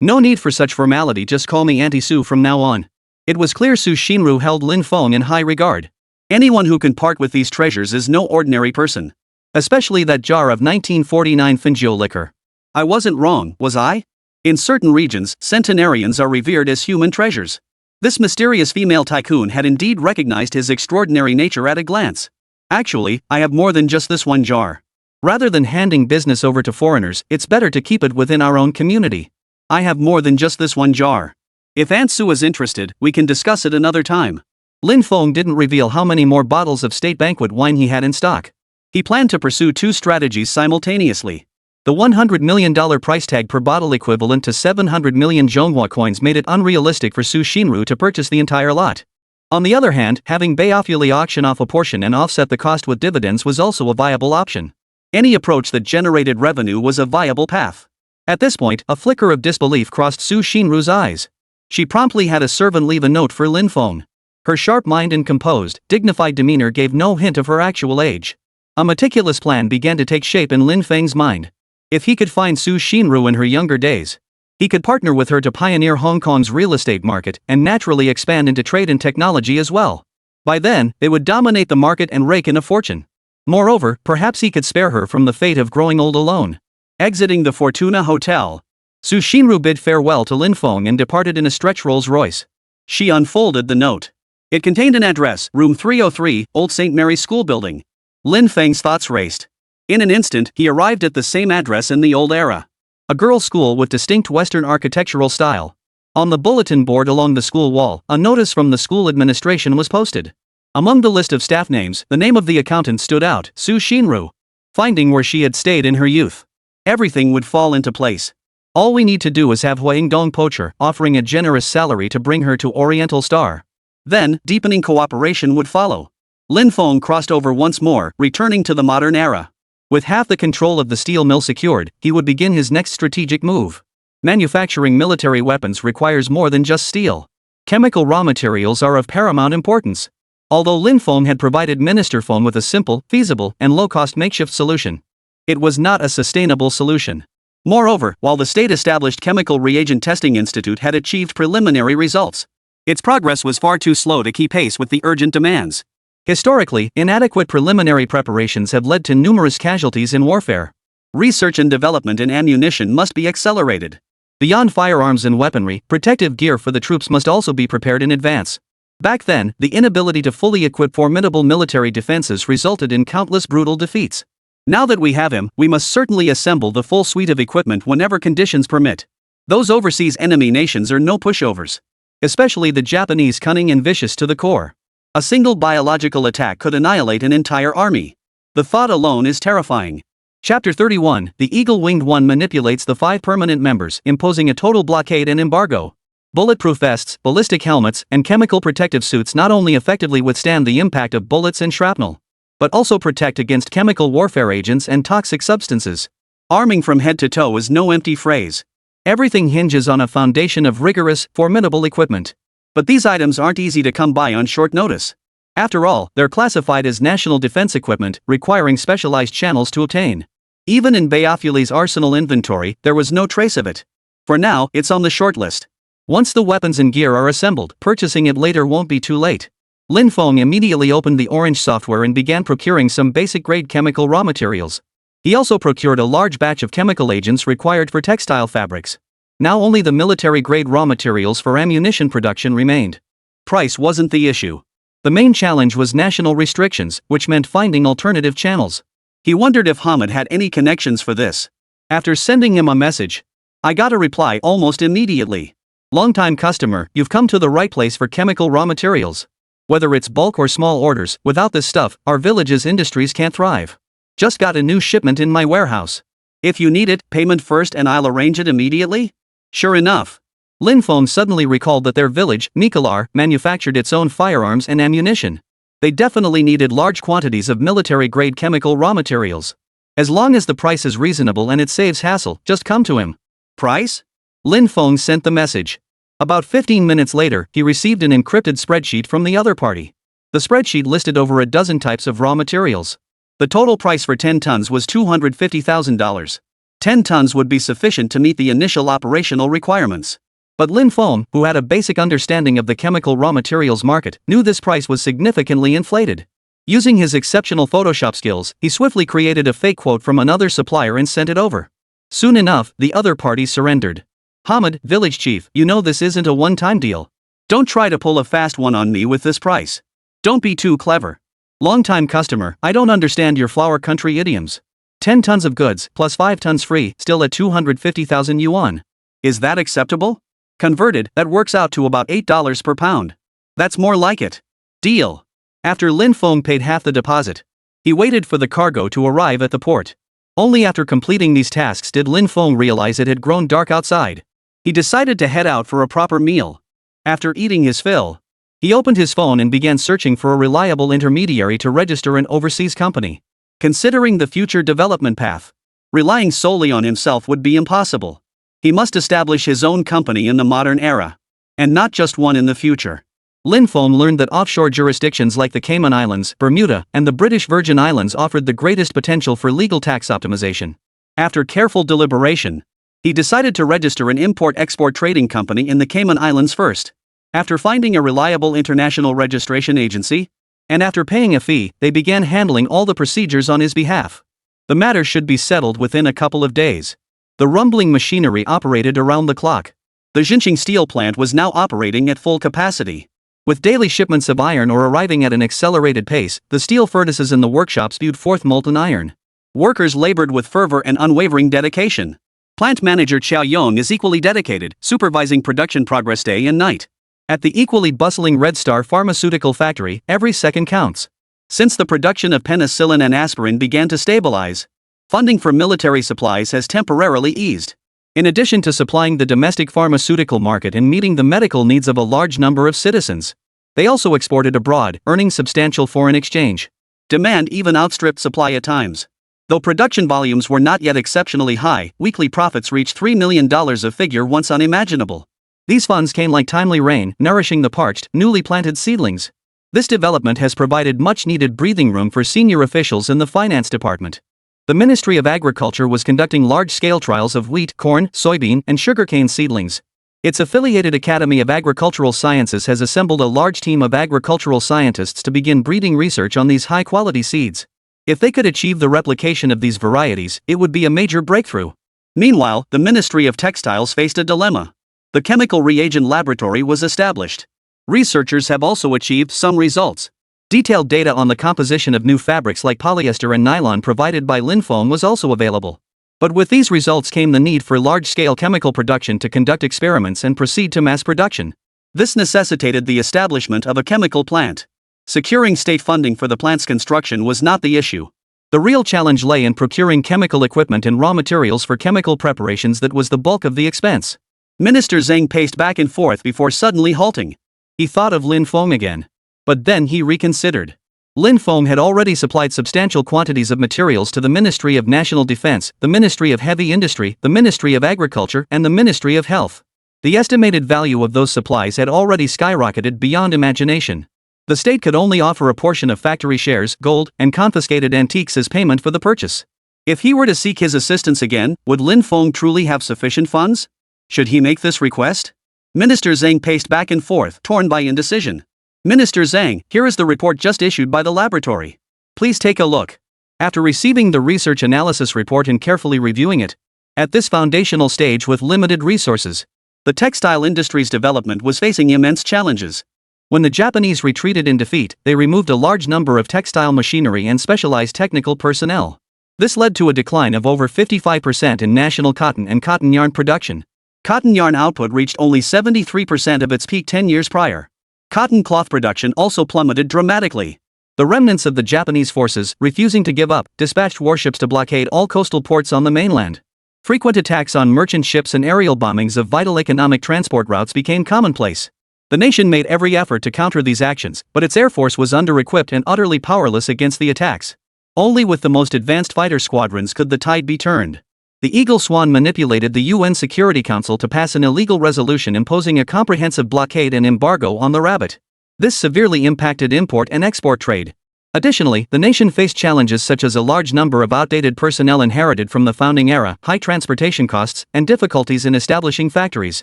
No need for such formality, just call me Auntie Su from now on. It was clear Su Shinru held Lin Feng in high regard. Anyone who can part with these treasures is no ordinary person. Especially that jar of 1949 Finjo liquor. I wasn't wrong, was I? In certain regions, centenarians are revered as human treasures. This mysterious female tycoon had indeed recognized his extraordinary nature at a glance. Actually, I have more than just this one jar. Rather than handing business over to foreigners, it's better to keep it within our own community. I have more than just this one jar. If Aunt Su is interested, we can discuss it another time. Lin Feng didn't reveal how many more bottles of state banquet wine he had in stock. He planned to pursue 2 strategies simultaneously. The $100 million price tag per bottle, equivalent to 700 million Zhonghua coins, made it unrealistic for Su Shinru to purchase the entire lot. On the other hand, having Bayafuli auction off a portion and offset the cost with dividends was also a viable option. Any approach that generated revenue was a viable path. At this point, a flicker of disbelief crossed Su Shinru's eyes. She promptly had a servant leave a note for Lin Feng. Her sharp mind and composed, dignified demeanor gave no hint of her actual age. A meticulous plan began to take shape in Lin Feng's mind. If he could find Su Shinru in her younger days, he could partner with her to pioneer Hong Kong's real estate market and naturally expand into trade and technology as well. By then, they would dominate the market and rake in a fortune. Moreover, perhaps he could spare her from the fate of growing old alone. Exiting the Fortuna Hotel, Su Shinru bid farewell to Lin Feng and departed in a stretch Rolls-Royce. She unfolded the note. It contained an address, room 303, Old St. Mary's School Building. Lin Feng's thoughts raced. In an instant, he arrived at the same address in the old era. A girls' school with distinct Western architectural style. On the bulletin board along the school wall, a notice from the school administration was posted. Among the list of staff names, the name of the accountant stood out, Su Shinru. Finding where she had stayed in her youth. Everything would fall into place. All we need to do is have Huangdong Poacher offering a generous salary to bring her to Oriental Star. Then, deepening cooperation would follow. Lin Feng crossed over once more, returning to the modern era. With half the control of the steel mill secured, he would begin his next strategic move. Manufacturing military weapons requires more than just steel. Chemical raw materials are of paramount importance. Although Lin Feng had provided Minister Feng with a simple, feasible, and low-cost makeshift solution, it was not a sustainable solution. Moreover, while the state-established Chemical Reagent Testing Institute had achieved preliminary results, its progress was far too slow to keep pace with the urgent demands. Historically, inadequate preliminary preparations have led to numerous casualties in warfare. Research and development in ammunition must be accelerated. Beyond firearms and weaponry, protective gear for the troops must also be prepared in advance. Back then, the inability to fully equip formidable military defenses resulted in countless brutal defeats. Now that we have him, we must certainly assemble the full suite of equipment whenever conditions permit. Those overseas enemy nations are no pushovers. Especially the Japanese, cunning and vicious to the core. A single biological attack could annihilate an entire army. The thought alone is terrifying. Chapter 31, The Eagle-Winged One manipulates the 5 permanent members, imposing a total blockade and embargo. Bulletproof vests, ballistic helmets, and chemical protective suits not only effectively withstand the impact of bullets and shrapnel, but also protect against chemical warfare agents and toxic substances. Arming from head to toe is no empty phrase. Everything hinges on a foundation of rigorous, formidable equipment. But these items aren't easy to come by on short notice. After all, they're classified as national defense equipment, requiring specialized channels to obtain. Even in Beofuli's arsenal inventory, there was no trace of it. For now, it's on the short list. Once the weapons and gear are assembled, purchasing it later won't be too late. Lin Feng immediately opened the Orange software and began procuring some basic-grade chemical raw materials. He also procured a large batch of chemical agents required for textile fabrics. Now only the military-grade raw materials for ammunition production remained. Price wasn't the issue. The main challenge was national restrictions, which meant finding alternative channels. He wondered if Hamid had any connections for this. After sending him a message, I got a reply almost immediately. Longtime customer, you've come to the right place for chemical raw materials. Whether it's bulk or small orders, without this stuff, our village's industries can't thrive. Just got a new shipment in my warehouse. If you need it, payment first and I'll arrange it immediately? Sure enough. Lin Feng suddenly recalled that their village, Mikalar, manufactured its own firearms and ammunition. They definitely needed large quantities of military-grade chemical raw materials. As long as the price is reasonable and it saves hassle, just come to him. Price? Lin Feng sent the message. About 15 minutes later, he received an encrypted spreadsheet from the other party. The spreadsheet listed over a dozen types of raw materials. The total price for 10 tons was $250,000. 10 tons would be sufficient to meet the initial operational requirements. But Lin Feng, who had a basic understanding of the chemical raw materials market, knew this price was significantly inflated. Using his exceptional Photoshop skills, he swiftly created a fake quote from another supplier and sent it over. Soon enough, the other party surrendered. Hamid, village chief, you know this isn't a one-time deal. Don't try to pull a fast one on me with this price. Don't be too clever. Long-time customer, I don't understand your flower country idioms. 10 tons of goods, plus 5 tons free, still at 250,000 yuan. Is that acceptable? Converted, that works out to about $8 per pound. That's more like it. Deal. After Lin Feng paid half the deposit, he waited for the cargo to arrive at the port. Only after completing these tasks did Lin Feng realize it had grown dark outside. He decided to head out for a proper meal. After eating his fill, he opened his phone and began searching for a reliable intermediary to register an overseas company. Considering the future development path, relying solely on himself would be impossible. He must establish his own company in the modern era, and not just one in the future. Lin Feng learned that offshore jurisdictions like the Cayman Islands, Bermuda, and the British Virgin Islands offered the greatest potential for legal tax optimization. After careful deliberation, he decided to register an import-export trading company in the Cayman Islands first. After finding a reliable international registration agency, and after paying a fee, they began handling all the procedures on his behalf. The matter should be settled within a couple of days. The rumbling machinery operated around the clock. The Jinqing steel plant was now operating at full capacity. With daily shipments of iron ore arriving at an accelerated pace, the steel furnaces in the workshop spewed forth molten iron. Workers labored with fervor and unwavering dedication. Plant manager Chow Yong is equally dedicated, supervising production progress day and night. At the equally bustling Red Star Pharmaceutical Factory, every second counts. Since the production of penicillin and aspirin began to stabilize, funding for military supplies has temporarily eased. In addition to supplying the domestic pharmaceutical market and meeting the medical needs of a large number of citizens, they also exported abroad, earning substantial foreign exchange. Demand even outstripped supply at times. Though production volumes were not yet exceptionally high, weekly profits reached $3 million, a figure once unimaginable. These funds came like timely rain, nourishing the parched, newly planted seedlings. This development has provided much-needed breathing room for senior officials in the finance department. The Ministry of Agriculture was conducting large-scale trials of wheat, corn, soybean, and sugarcane seedlings. Its affiliated Academy of Agricultural Sciences has assembled a large team of agricultural scientists to begin breeding research on these high-quality seeds. If they could achieve the replication of these varieties, it would be a major breakthrough. Meanwhile, the Ministry of Textiles faced a dilemma. The chemical reagent laboratory was established. Researchers have also achieved some results. Detailed data on the composition of new fabrics like polyester and nylon provided by Linfoam was also available. But with these results came the need for large-scale chemical production to conduct experiments and proceed to mass production. This necessitated the establishment of a chemical plant. Securing state funding for the plant's construction was not the issue. The real challenge lay in procuring chemical equipment and raw materials for chemical preparations. That was the bulk of the expense. Minister Zhang paced back and forth before suddenly halting. He thought of Linfoam again. But then he reconsidered. Linfoam had already supplied substantial quantities of materials to the Ministry of National Defense, the Ministry of Heavy Industry, the Ministry of Agriculture, and the Ministry of Health. The estimated value of those supplies had already skyrocketed beyond imagination. The state could only offer a portion of factory shares, gold, and confiscated antiques as payment for the purchase. If he were to seek his assistance again, would Linfoam truly have sufficient funds? Should he make this request? Minister Zhang paced back and forth, torn by indecision. Minister Zhang, here is the report just issued by the laboratory. Please take a look. After receiving the research analysis report and carefully reviewing it, at this foundational stage with limited resources, the textile industry's development was facing immense challenges. When the Japanese retreated in defeat, they removed a large number of textile machinery and specialized technical personnel. This led to a decline of over 55% in national cotton and cotton yarn production. Cotton yarn output reached only 73% of its peak 10 years prior. Cotton cloth production also plummeted dramatically. The remnants of the Japanese forces, refusing to give up, dispatched warships to blockade all coastal ports on the mainland. Frequent attacks on merchant ships and aerial bombings of vital economic transport routes became commonplace. The nation made every effort to counter these actions, but its air force was under-equipped and utterly powerless against the attacks. Only with the most advanced fighter squadrons could the tide be turned. The Eagle Swan manipulated the UN Security Council to pass an illegal resolution imposing a comprehensive blockade and embargo on the rabbit. This severely impacted import and export trade. Additionally, the nation faced challenges such as a large number of outdated personnel inherited from the founding era, high transportation costs, and difficulties in establishing factories.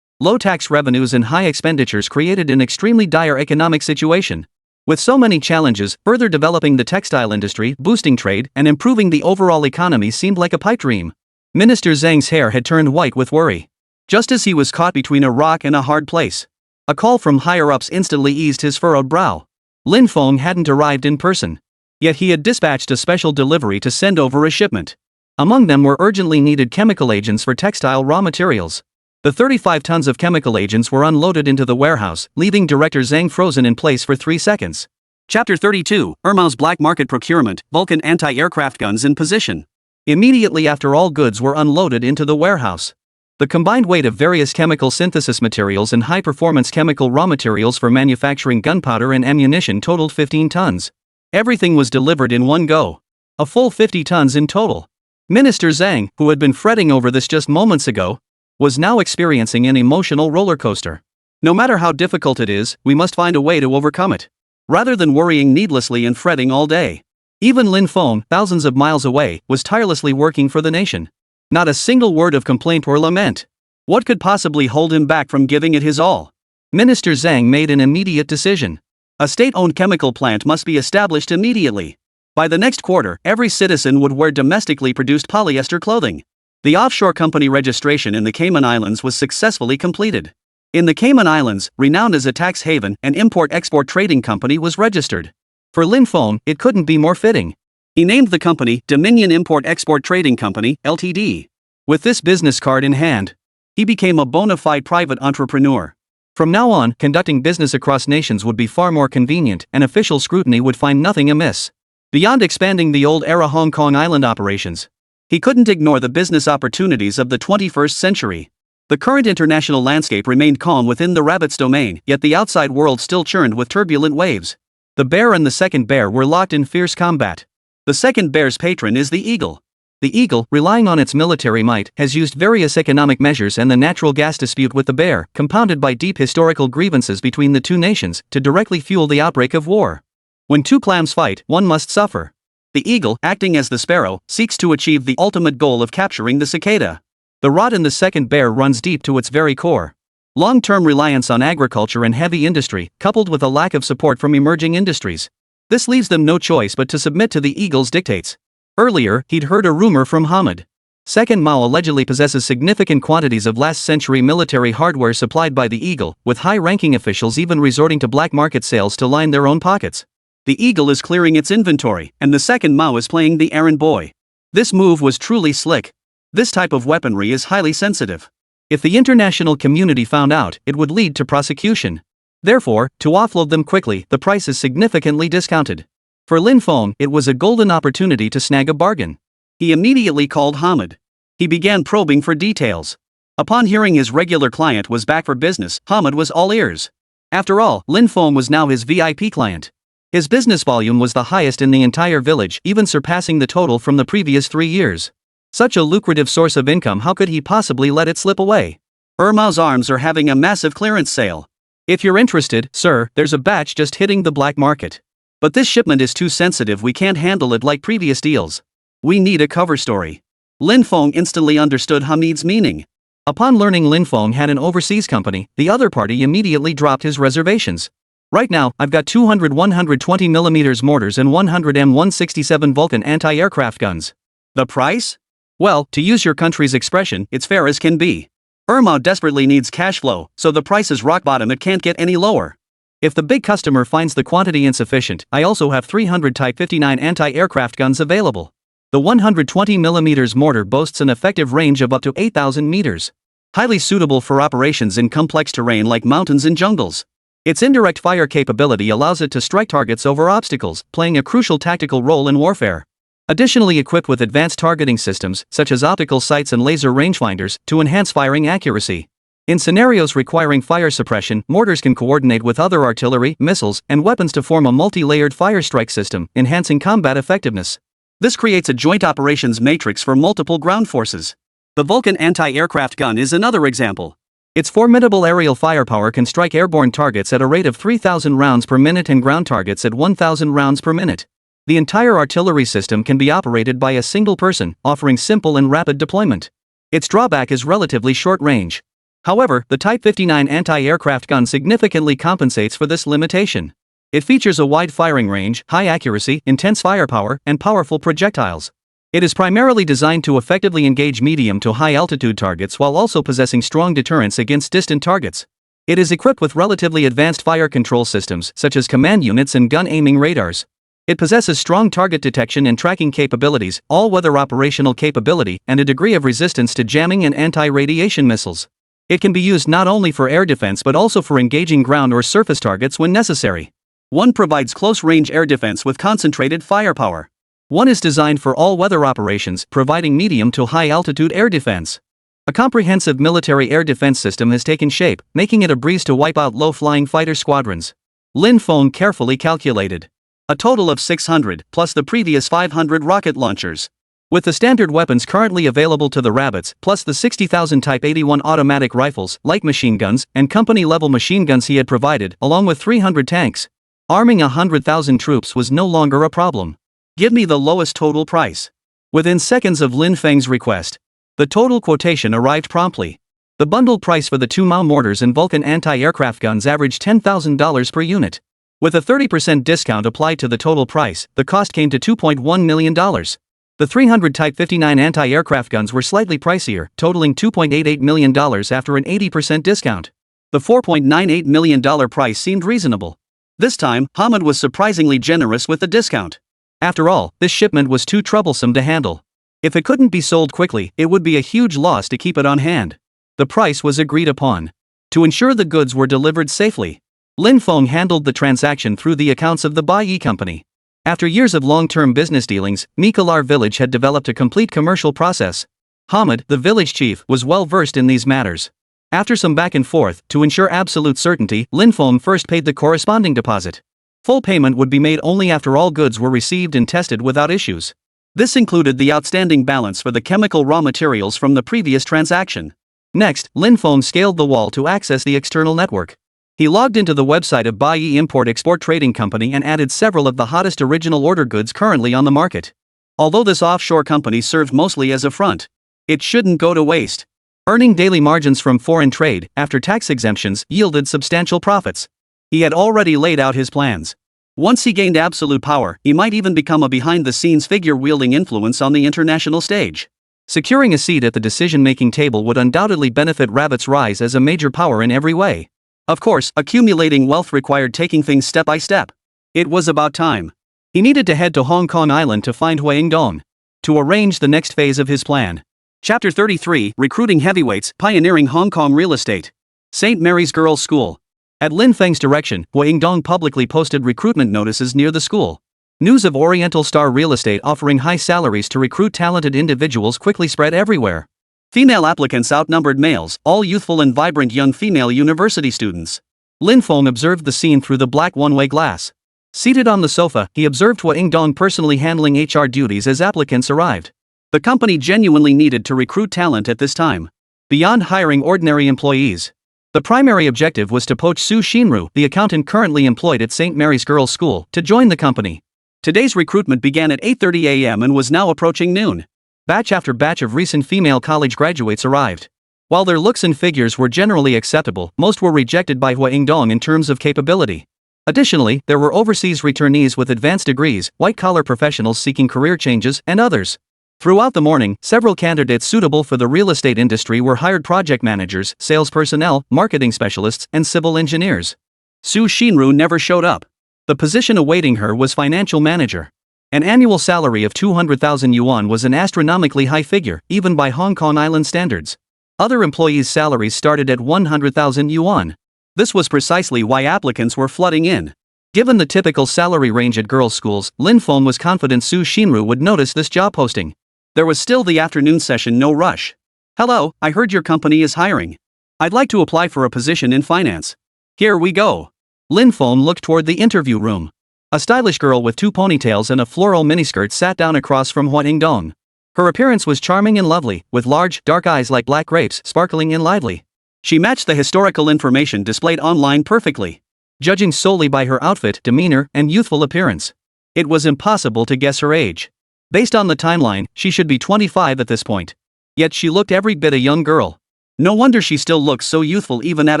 Low tax revenues and high expenditures created an extremely dire economic situation. With so many challenges, further developing the textile industry, boosting trade, and improving the overall economy seemed like a pipe dream. Minister Zhang's hair had turned white with worry. Just as he was caught between a rock and a hard place. A call from higher-ups instantly eased his furrowed brow. Linfoam hadn't arrived in person. Yet he had dispatched a special delivery to send over a shipment. Among them were urgently needed chemical agents for textile raw materials. The 35 tons of chemical agents were unloaded into the warehouse, leaving Director Zhang frozen in place for 3 seconds. Chapter 32, Irmao's Black Market Procurement, Vulcan Anti-Aircraft Guns in Position. Immediately after all goods were unloaded into the warehouse, the combined weight of various chemical synthesis materials and high-performance chemical raw materials for manufacturing gunpowder and ammunition totaled 15 tons. Everything was delivered in one go. A full 50 tons in total. Minister Zhang, who had been fretting over this just moments ago, was now experiencing an emotional roller coaster. No matter how difficult it is, we must find a way to overcome it. Rather than worrying needlessly and fretting all day. Even Linfoam, thousands of miles away, was tirelessly working for the nation. Not a single word of complaint or lament. What could possibly hold him back from giving it his all? Minister Zhang made an immediate decision. A state-owned chemical plant must be established immediately. By the next quarter, every citizen would wear domestically produced polyester clothing. The offshore company registration in the Cayman Islands was successfully completed. In the Cayman Islands, renowned as a tax haven, an import-export trading company was registered. For Linfoam, it couldn't be more fitting. He named the company Dominion Import-Export Trading Company, Ltd. With this business card in hand, he became a bona fide private entrepreneur. From now on, conducting business across nations would be far more convenient, and official scrutiny would find nothing amiss. Beyond expanding the old-era Hong Kong Island operations, he couldn't ignore the business opportunities of the 21st century. The current international landscape remained calm within the rabbit's domain, yet the outside world still churned with turbulent waves. The bear and the second bear were locked in fierce combat. The second bear's patron is the eagle. The eagle, relying on its military might, has used various economic measures and the natural gas dispute with the bear, compounded by deep historical grievances between the two nations, to directly fuel the outbreak of war. When two clams fight, one must suffer. The eagle, acting as the sparrow, seeks to achieve the ultimate goal of capturing the cicada. The rot in the second bear runs deep to its very core. Long-term reliance on agriculture and heavy industry, coupled with a lack of support from emerging industries. This leaves them no choice but to submit to the eagle's dictates. Earlier, he'd heard a rumor from Hamid. Second Mao allegedly possesses significant quantities of last-century military hardware supplied by the eagle, with high-ranking officials even resorting to black market sales to line their own pockets. The eagle is clearing its inventory, and the second Mao is playing the errand boy. This move was truly slick. This type of weaponry is highly sensitive. If the international community found out, it would lead to prosecution. Therefore, to offload them quickly, the price is significantly discounted. For Lin Feng, it was a golden opportunity to snag a bargain. He immediately called Hamid. He began probing for details. Upon hearing his regular client was back for business, Hamid was all ears. After all, Lin Feng was now his VIP client. His business volume was the highest in the entire village, even surpassing the total from the previous 3 years. Such a lucrative source of income, how could he possibly let it slip away? Mao's arms are having a massive clearance sale. If you're interested, sir, there's a batch just hitting the black market. But this shipment is too sensitive, we can't handle it like previous deals. We need a cover story. Lin Feng instantly understood Hamid's meaning. Upon learning Lin Feng had an overseas company, the other party immediately dropped his reservations. Right now, I've got 200 120mm mortars and 100 M167 Vulcan anti-aircraft guns. The price? Well, to use your country's expression, it's fair as can be. Mao desperately needs cash flow, so the price is rock bottom, it can't get any lower. If the big customer finds the quantity insufficient, I also have 300 Type 59 anti-aircraft guns available. The 120mm mortar boasts an effective range of up to 8,000 meters. Highly suitable for operations in complex terrain like mountains and jungles. Its indirect fire capability allows it to strike targets over obstacles, playing a crucial tactical role in warfare. Additionally equipped with advanced targeting systems, such as optical sights and laser rangefinders, to enhance firing accuracy. In scenarios requiring fire suppression, mortars can coordinate with other artillery, missiles, and weapons to form a multi-layered fire strike system, enhancing combat effectiveness. This creates a joint operations matrix for multiple ground forces. The Vulcan anti-aircraft gun is another example. Its formidable aerial firepower can strike airborne targets at a rate of 3,000 rounds per minute and ground targets at 1,000 rounds per minute. The entire artillery system can be operated by a single person, offering simple and rapid deployment. Its drawback is relatively short range. However, the Type 59 anti-aircraft gun significantly compensates for this limitation. It features a wide firing range, high accuracy, intense firepower, and powerful projectiles. It is primarily designed to effectively engage medium to high altitude targets while also possessing strong deterrence against distant targets. It is equipped with relatively advanced fire control systems such as command units and gun aiming radars. It possesses strong target detection and tracking capabilities, all-weather operational capability, and a degree of resistance to jamming and anti-radiation missiles. It can be used not only for air defense but also for engaging ground or surface targets when necessary. One provides close-range air defense with concentrated firepower. One is designed for all-weather operations, providing medium to high-altitude air defense. A comprehensive military air defense system has taken shape, making it a breeze to wipe out low-flying fighter squadrons. Lin Feng carefully calculated. A total of 600, plus the previous 500 rocket launchers. With the standard weapons currently available to the rabbits, plus the 60,000 Type 81 automatic rifles, light machine guns, and company-level machine guns he had provided, along with 300 tanks, arming 100,000 troops was no longer a problem. Give me the lowest total price. Within seconds of Lin Feng's request, the total quotation arrived promptly. The bundled price for the 2 Mao mortars and Vulcan anti-aircraft guns averaged $10,000 per unit. With a 30% discount applied to the total price, the cost came to $2.1 million. The 300 Type 59 anti-aircraft guns were slightly pricier, totaling $2.88 million after an 80% discount. The $4.98 million price seemed reasonable. This time, Hamid was surprisingly generous with the discount. After all, this shipment was too troublesome to handle. If it couldn't be sold quickly, it would be a huge loss to keep it on hand. The price was agreed upon. To ensure the goods were delivered safely, Lin Feng handled the transaction through the accounts of the Bai company. After years of long-term business dealings, Mikalar village had developed a complete commercial process. Hamid, the village chief, was well versed in these matters. After some back and forth, to ensure absolute certainty, Lin Feng first paid the corresponding deposit. Full payment would be made only after all goods were received and tested without issues. This included the outstanding balance for the chemical raw materials from the previous transaction. Next, Lin Feng scaled the wall to access the external network. He logged into the website of Bai Import-Export Trading Company and added several of the hottest original order goods currently on the market. Although this offshore company served mostly as a front, it shouldn't go to waste. Earning daily margins from foreign trade, after tax exemptions, yielded substantial profits. He had already laid out his plans. Once he gained absolute power, he might even become a behind-the-scenes figure wielding influence on the international stage. Securing a seat at the decision-making table would undoubtedly benefit Rabbit's rise as a major power in every way. Of course, accumulating wealth required taking things step by step. It was about time. He needed to head to Hong Kong Island to find Huayingdong to arrange the next phase of his plan. Chapter 33, Recruiting Heavyweights, Pioneering Hong Kong Real Estate. St. Mary's Girls' School. At Lin Feng's direction, Huayingdong publicly posted recruitment notices near the school. News of Oriental Star Real Estate offering high salaries to recruit talented individuals quickly spread everywhere. Female applicants outnumbered males, all youthful and vibrant young female university students. Lin Feng observed the scene through the black one-way glass. Seated on the sofa, he observed Huayingdong personally handling HR duties as applicants arrived. The company genuinely needed to recruit talent at this time. Beyond hiring ordinary employees, the primary objective was to poach Su Xinru, the accountant currently employed at St. Mary's Girls' School, to join the company. Today's recruitment began at 8:30 a.m. and was now approaching noon. Batch after batch of recent female college graduates arrived. While their looks and figures were generally acceptable, most were rejected by Huayingdong in terms of capability. Additionally, there were overseas returnees with advanced degrees, white-collar professionals seeking career changes, and others. Throughout the morning, several candidates suitable for the real estate industry were hired: project managers, sales personnel, marketing specialists, and civil engineers. Su Xinru never showed up. The position awaiting her was financial manager. An annual salary of 200,000 yuan was an astronomically high figure, even by Hong Kong Island standards. Other employees' salaries started at 100,000 yuan. This was precisely why applicants were flooding in. Given the typical salary range at girls' schools, Lin Feng was confident Su Xinru would notice this job posting. There was still the afternoon session, no rush. "Hello, I heard your company is hiring. I'd like to apply for a position in finance." "Here we go." Lin Feng looked toward the interview room. A stylish girl with 2 ponytails and a floral miniskirt sat down across from Huayingdong. Her appearance was charming and lovely, with large, dark eyes like black grapes, sparkling and lively. She matched the historical information displayed online perfectly. Judging solely by her outfit, demeanor, and youthful appearance, it was impossible to guess her age. Based on the timeline, she should be 25 at this point. Yet she looked every bit a young girl. No wonder she still looks so youthful even at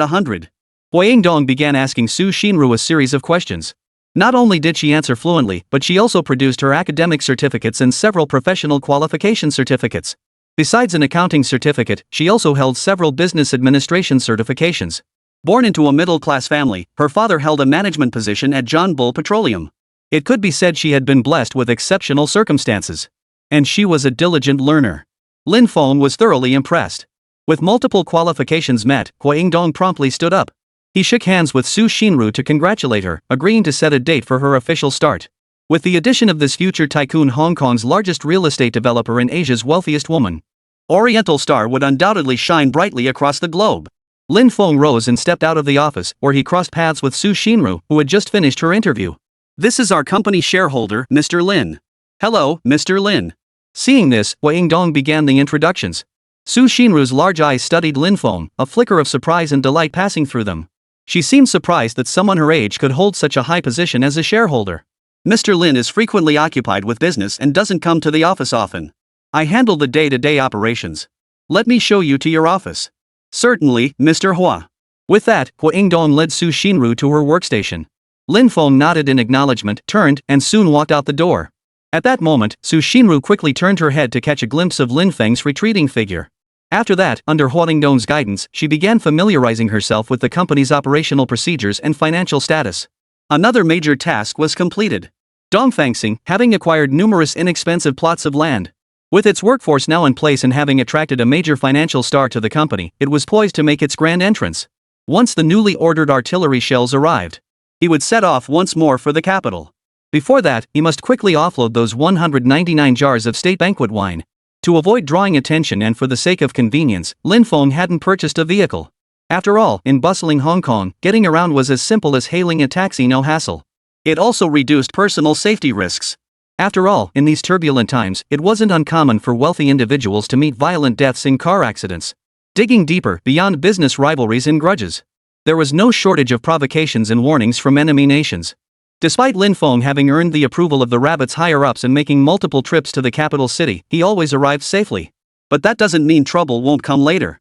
100. Huayingdong began asking Su Xinru a series of questions. Not only did she answer fluently, but she also produced her academic certificates and several professional qualification certificates. Besides an accounting certificate, she also held several business administration certifications. Born into a middle-class family, her father held a management position at John Bull Petroleum. It could be said she had been blessed with exceptional circumstances. And she was a diligent learner. Lin Feng was thoroughly impressed. With multiple qualifications met, Huayingdong promptly stood up. He shook hands with Su Xinru to congratulate her, agreeing to set a date for her official start. With the addition of this future tycoon, Hong Kong's largest real estate developer and Asia's wealthiest woman, Oriental Star would undoubtedly shine brightly across the globe. Lin Feng rose and stepped out of the office, where he crossed paths with Su Xinru, who had just finished her interview. "This is our company shareholder, Mr. Lin." "Hello, Mr. Lin." Seeing this, Huayingdong began the introductions. Su Xinru's large eyes studied Lin Feng, a flicker of surprise and delight passing through them. She seemed surprised that someone her age could hold such a high position as a shareholder. "Mr. Lin is frequently occupied with business and doesn't come to the office often. I handle the day-to-day operations. Let me show you to your office." "Certainly, Mr. Hua." With that, Huayingdong led Su Xinru to her workstation. Lin Feng nodded in acknowledgement, turned, and soon walked out the door. At that moment, Su Xinru quickly turned her head to catch a glimpse of Lin Feng's retreating figure. After that, under Huayingdong's guidance, she began familiarizing herself with the company's operational procedures and financial status. Another major task was completed. Dongfangxing, having acquired numerous inexpensive plots of land. With its workforce now in place and having attracted a major financial star to the company, it was poised to make its grand entrance. Once the newly ordered artillery shells arrived, he would set off once more for the capital. Before that, he must quickly offload those 199 jars of state banquet wine. To avoid drawing attention and for the sake of convenience, Lin Feng hadn't purchased a vehicle. After all, in bustling Hong Kong, getting around was as simple as hailing a taxi, no hassle. It also reduced personal safety risks. After all, in these turbulent times, it wasn't uncommon for wealthy individuals to meet violent deaths in car accidents. Digging deeper, beyond business rivalries and grudges, there was no shortage of provocations and warnings from enemy nations. Despite Lin Feng having earned the approval of the rabbits higher-ups and making multiple trips to the capital city, he always arrived safely. But that doesn't mean trouble won't come later.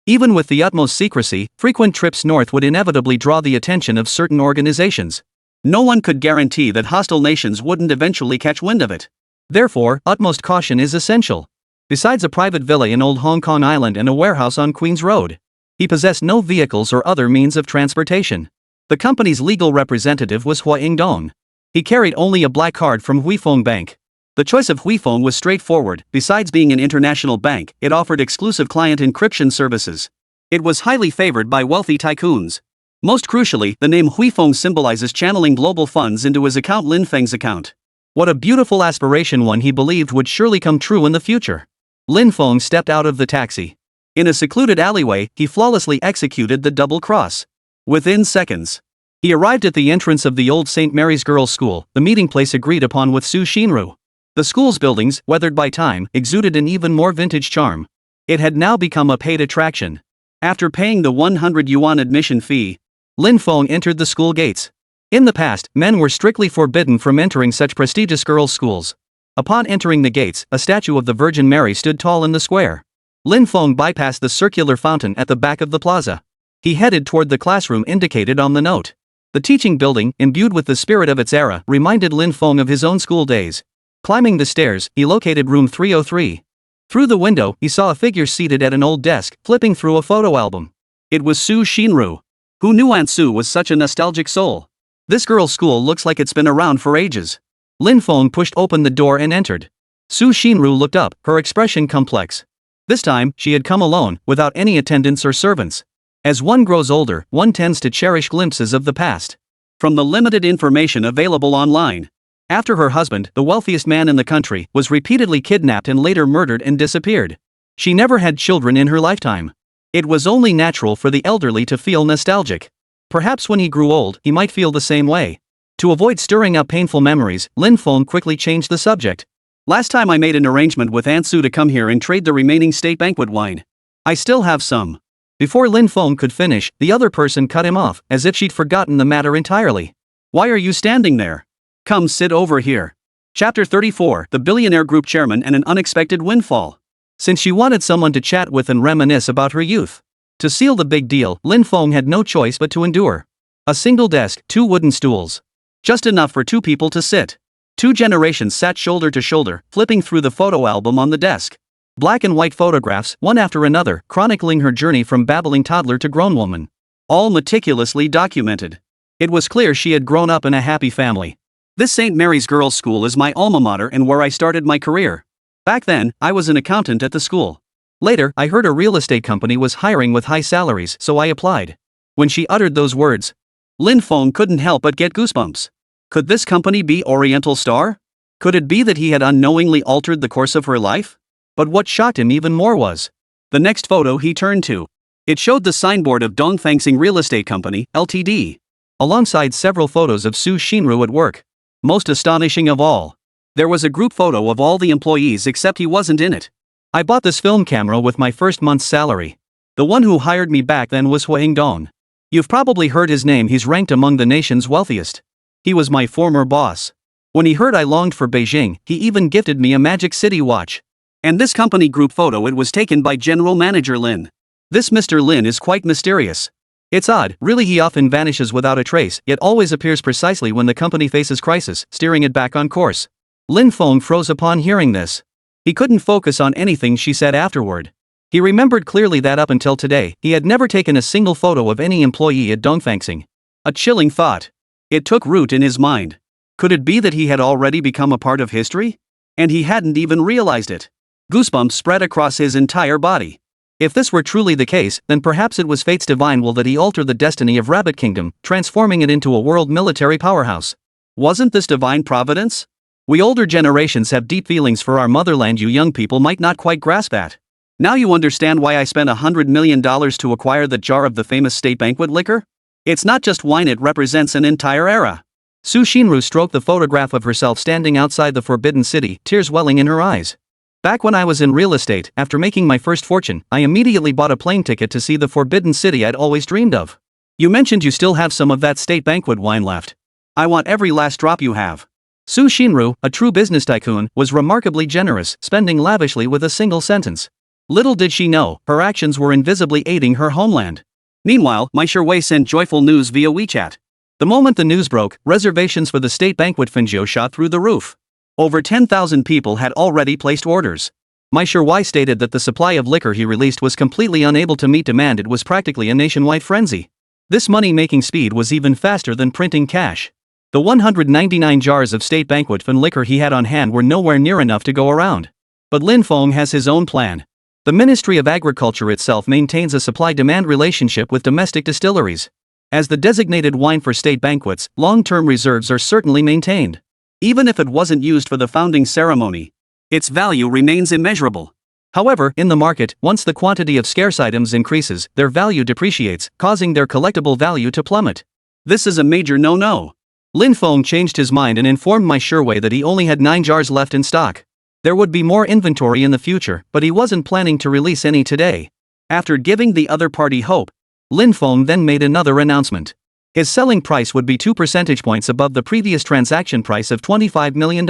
Even with the utmost secrecy, frequent trips north would inevitably draw the attention of certain organizations. No one could guarantee that hostile nations wouldn't eventually catch wind of it. Therefore, utmost caution is essential. Besides a private villa in Old Hong Kong Island and a warehouse on Queen's Road, he possessed no vehicles or other means of transportation. The company's legal representative was Hua Yingdong. He carried only a black card from Huifeng Bank. The choice of Huifeng was straightforward. Besides being an international bank, it offered exclusive client encryption services. It was highly favored by wealthy tycoons. Most crucially, the name Huifeng symbolizes channeling global funds into his account, Lin Feng's account. What a beautiful aspiration, one he believed would surely come true in the future. Lin Feng stepped out of the taxi. In a secluded alleyway, he flawlessly executed the double cross. Within seconds, he arrived at the entrance of the old St. Mary's Girls' School, the meeting place agreed upon with Su Shinru. The school's buildings, weathered by time, exuded an even more vintage charm. It had now become a paid attraction. After paying the 100 yuan admission fee, Lin Feng entered the school gates. In the past, men were strictly forbidden from entering such prestigious girls' schools. Upon entering the gates, a statue of the Virgin Mary stood tall in the square. Lin Feng bypassed the circular fountain at the back of the plaza. He headed toward the classroom indicated on the note. The teaching building, imbued with the spirit of its era, reminded Lin Feng of his own school days. Climbing the stairs, he located room 303. Through the window, he saw a figure seated at an old desk, flipping through a photo album. It was Su Shinru. Who knew Aunt Su was such a nostalgic soul? This girl's school looks like it's been around for ages. Lin Feng pushed open the door and entered. Su Shinru looked up, her expression complex. This time, she had come alone, without any attendants or servants. As one grows older, one tends to cherish glimpses of the past. From the limited information available online, after her husband, the wealthiest man in the country, was repeatedly kidnapped and later murdered and disappeared, she never had children in her lifetime. It was only natural for the elderly to feel nostalgic. Perhaps when he grew old, he might feel the same way. To avoid stirring up painful memories, Lin Feng quickly changed the subject. Last time I made an arrangement with Aunt Su to come here and trade the remaining state banquet wine. I still have some. Before Lin Feng could finish, the other person cut him off, as if she'd forgotten the matter entirely. Why are you standing there? Come sit over here. Chapter 34, The Billionaire Group Chairman and an Unexpected Windfall. Since she wanted someone to chat with and reminisce about her youth. To seal the big deal, Lin Feng had no choice but to endure. A single desk, 2 wooden stools. Just enough for 2 people to sit. 2 generations sat shoulder to shoulder, flipping through the photo album on the desk. Black and white photographs, one after another, chronicling her journey from babbling toddler to grown woman. All meticulously documented. It was clear she had grown up in a happy family. This St. Mary's Girls' School is my alma mater and where I started my career. Back then, I was an accountant at the school. Later, I heard a real estate company was hiring with high salaries, so I applied. When she uttered those words, Lin Feng couldn't help but get goosebumps. Could this company be Oriental Star? Could it be that he had unknowingly altered the course of her life? But what shocked him even more was the next photo he turned to. It showed the signboard of Dongfangxing Real Estate Company, Ltd., alongside several photos of Su Shinru at work. Most astonishing of all, there was a group photo of all the employees except he wasn't in it. I bought this film camera with my first month's salary. The one who hired me back then was Hua Yingdong. You've probably heard his name, he's ranked among the nation's wealthiest. He was my former boss. When he heard I longed for Beijing, he even gifted me a Magic City watch. And this company group photo, it was taken by General Manager Lin. This Mr. Lin is quite mysterious. It's odd, really, he often vanishes without a trace, yet always appears precisely when the company faces crisis, steering it back on course. Lin Feng froze upon hearing this. He couldn't focus on anything she said afterward. He remembered clearly that up until today, he had never taken a single photo of any employee at Dongfangxing. A chilling thought. It took root in his mind. Could it be that he had already become a part of history? And he hadn't even realized it. Goosebumps spread across his entire body. If this were truly the case, then perhaps it was fate's divine will that he alter the destiny of Rabbit Kingdom, transforming it into a world military powerhouse. Wasn't this divine providence? We older generations have deep feelings for our motherland. You young people might not quite grasp that. Now you understand why I spent $100 million to acquire the jar of the famous state banquet liquor? It's not just wine, it represents an entire era. Su Shinru stroked the photograph of herself standing outside the Forbidden City, tears welling in her eyes. Back when I was in real estate, after making my first fortune, I immediately bought a plane ticket to see the Forbidden City I'd always dreamed of. You mentioned you still have some of that state banquet wine left. I want every last drop you have. Su Shinru, a true business tycoon, was remarkably generous, spending lavishly with a single sentence. Little did she know, her actions were invisibly aiding her homeland. Meanwhile, Mai Shiwei sent joyful news via WeChat. The moment the news broke, reservations for the state banquet Finjo shot through the roof. Over 10,000 people had already placed orders. Mai Shiwei stated that the supply of liquor he released was completely unable to meet demand. It was practically a nationwide frenzy. This money-making speed was even faster than printing cash. The 199 jars of state banquet Fin liquor he had on hand were nowhere near enough to go around. But Lin Feng has his own plan. The Ministry of Agriculture itself maintains a supply-demand relationship with domestic distilleries. As the designated wine for state banquets, long-term reserves are certainly maintained. Even if it wasn't used for the founding ceremony, its value remains immeasurable. However, in the market, once the quantity of scarce items increases, their value depreciates, causing their collectible value to plummet. This is a major no-no. Lin Feng changed his mind and informed Mai Shiwei that he only had 9 jars left in stock. There would be more inventory in the future, but he wasn't planning to release any today. After giving the other party hope, Lin Feng then made another announcement. His selling price would be 2 percentage points above the previous transaction price of $25 million.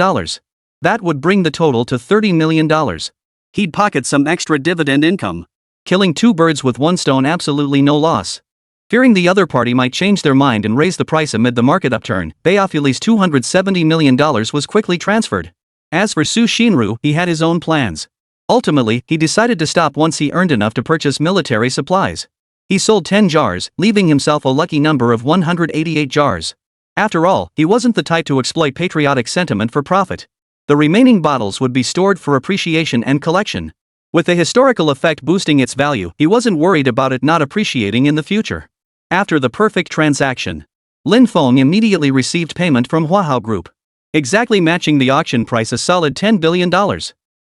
That would bring the total to $30 million. He'd pocket some extra dividend income. Killing 2 birds with 1 stone, absolutely no loss. Fearing the other party might change their mind and raise the price amid the market upturn, Baofuli's $270 million was quickly transferred. As for Su Shinru, he had his own plans. Ultimately, he decided to stop once he earned enough to purchase military supplies. He sold 10 jars, leaving himself a lucky number of 188 jars. After all, he wasn't the type to exploit patriotic sentiment for profit. The remaining bottles would be stored for appreciation and collection. With the historical effect boosting its value, he wasn't worried about it not appreciating in the future. After the perfect transaction, Lin Feng immediately received payment from Huahao Group, exactly matching the auction price, a solid $10 billion.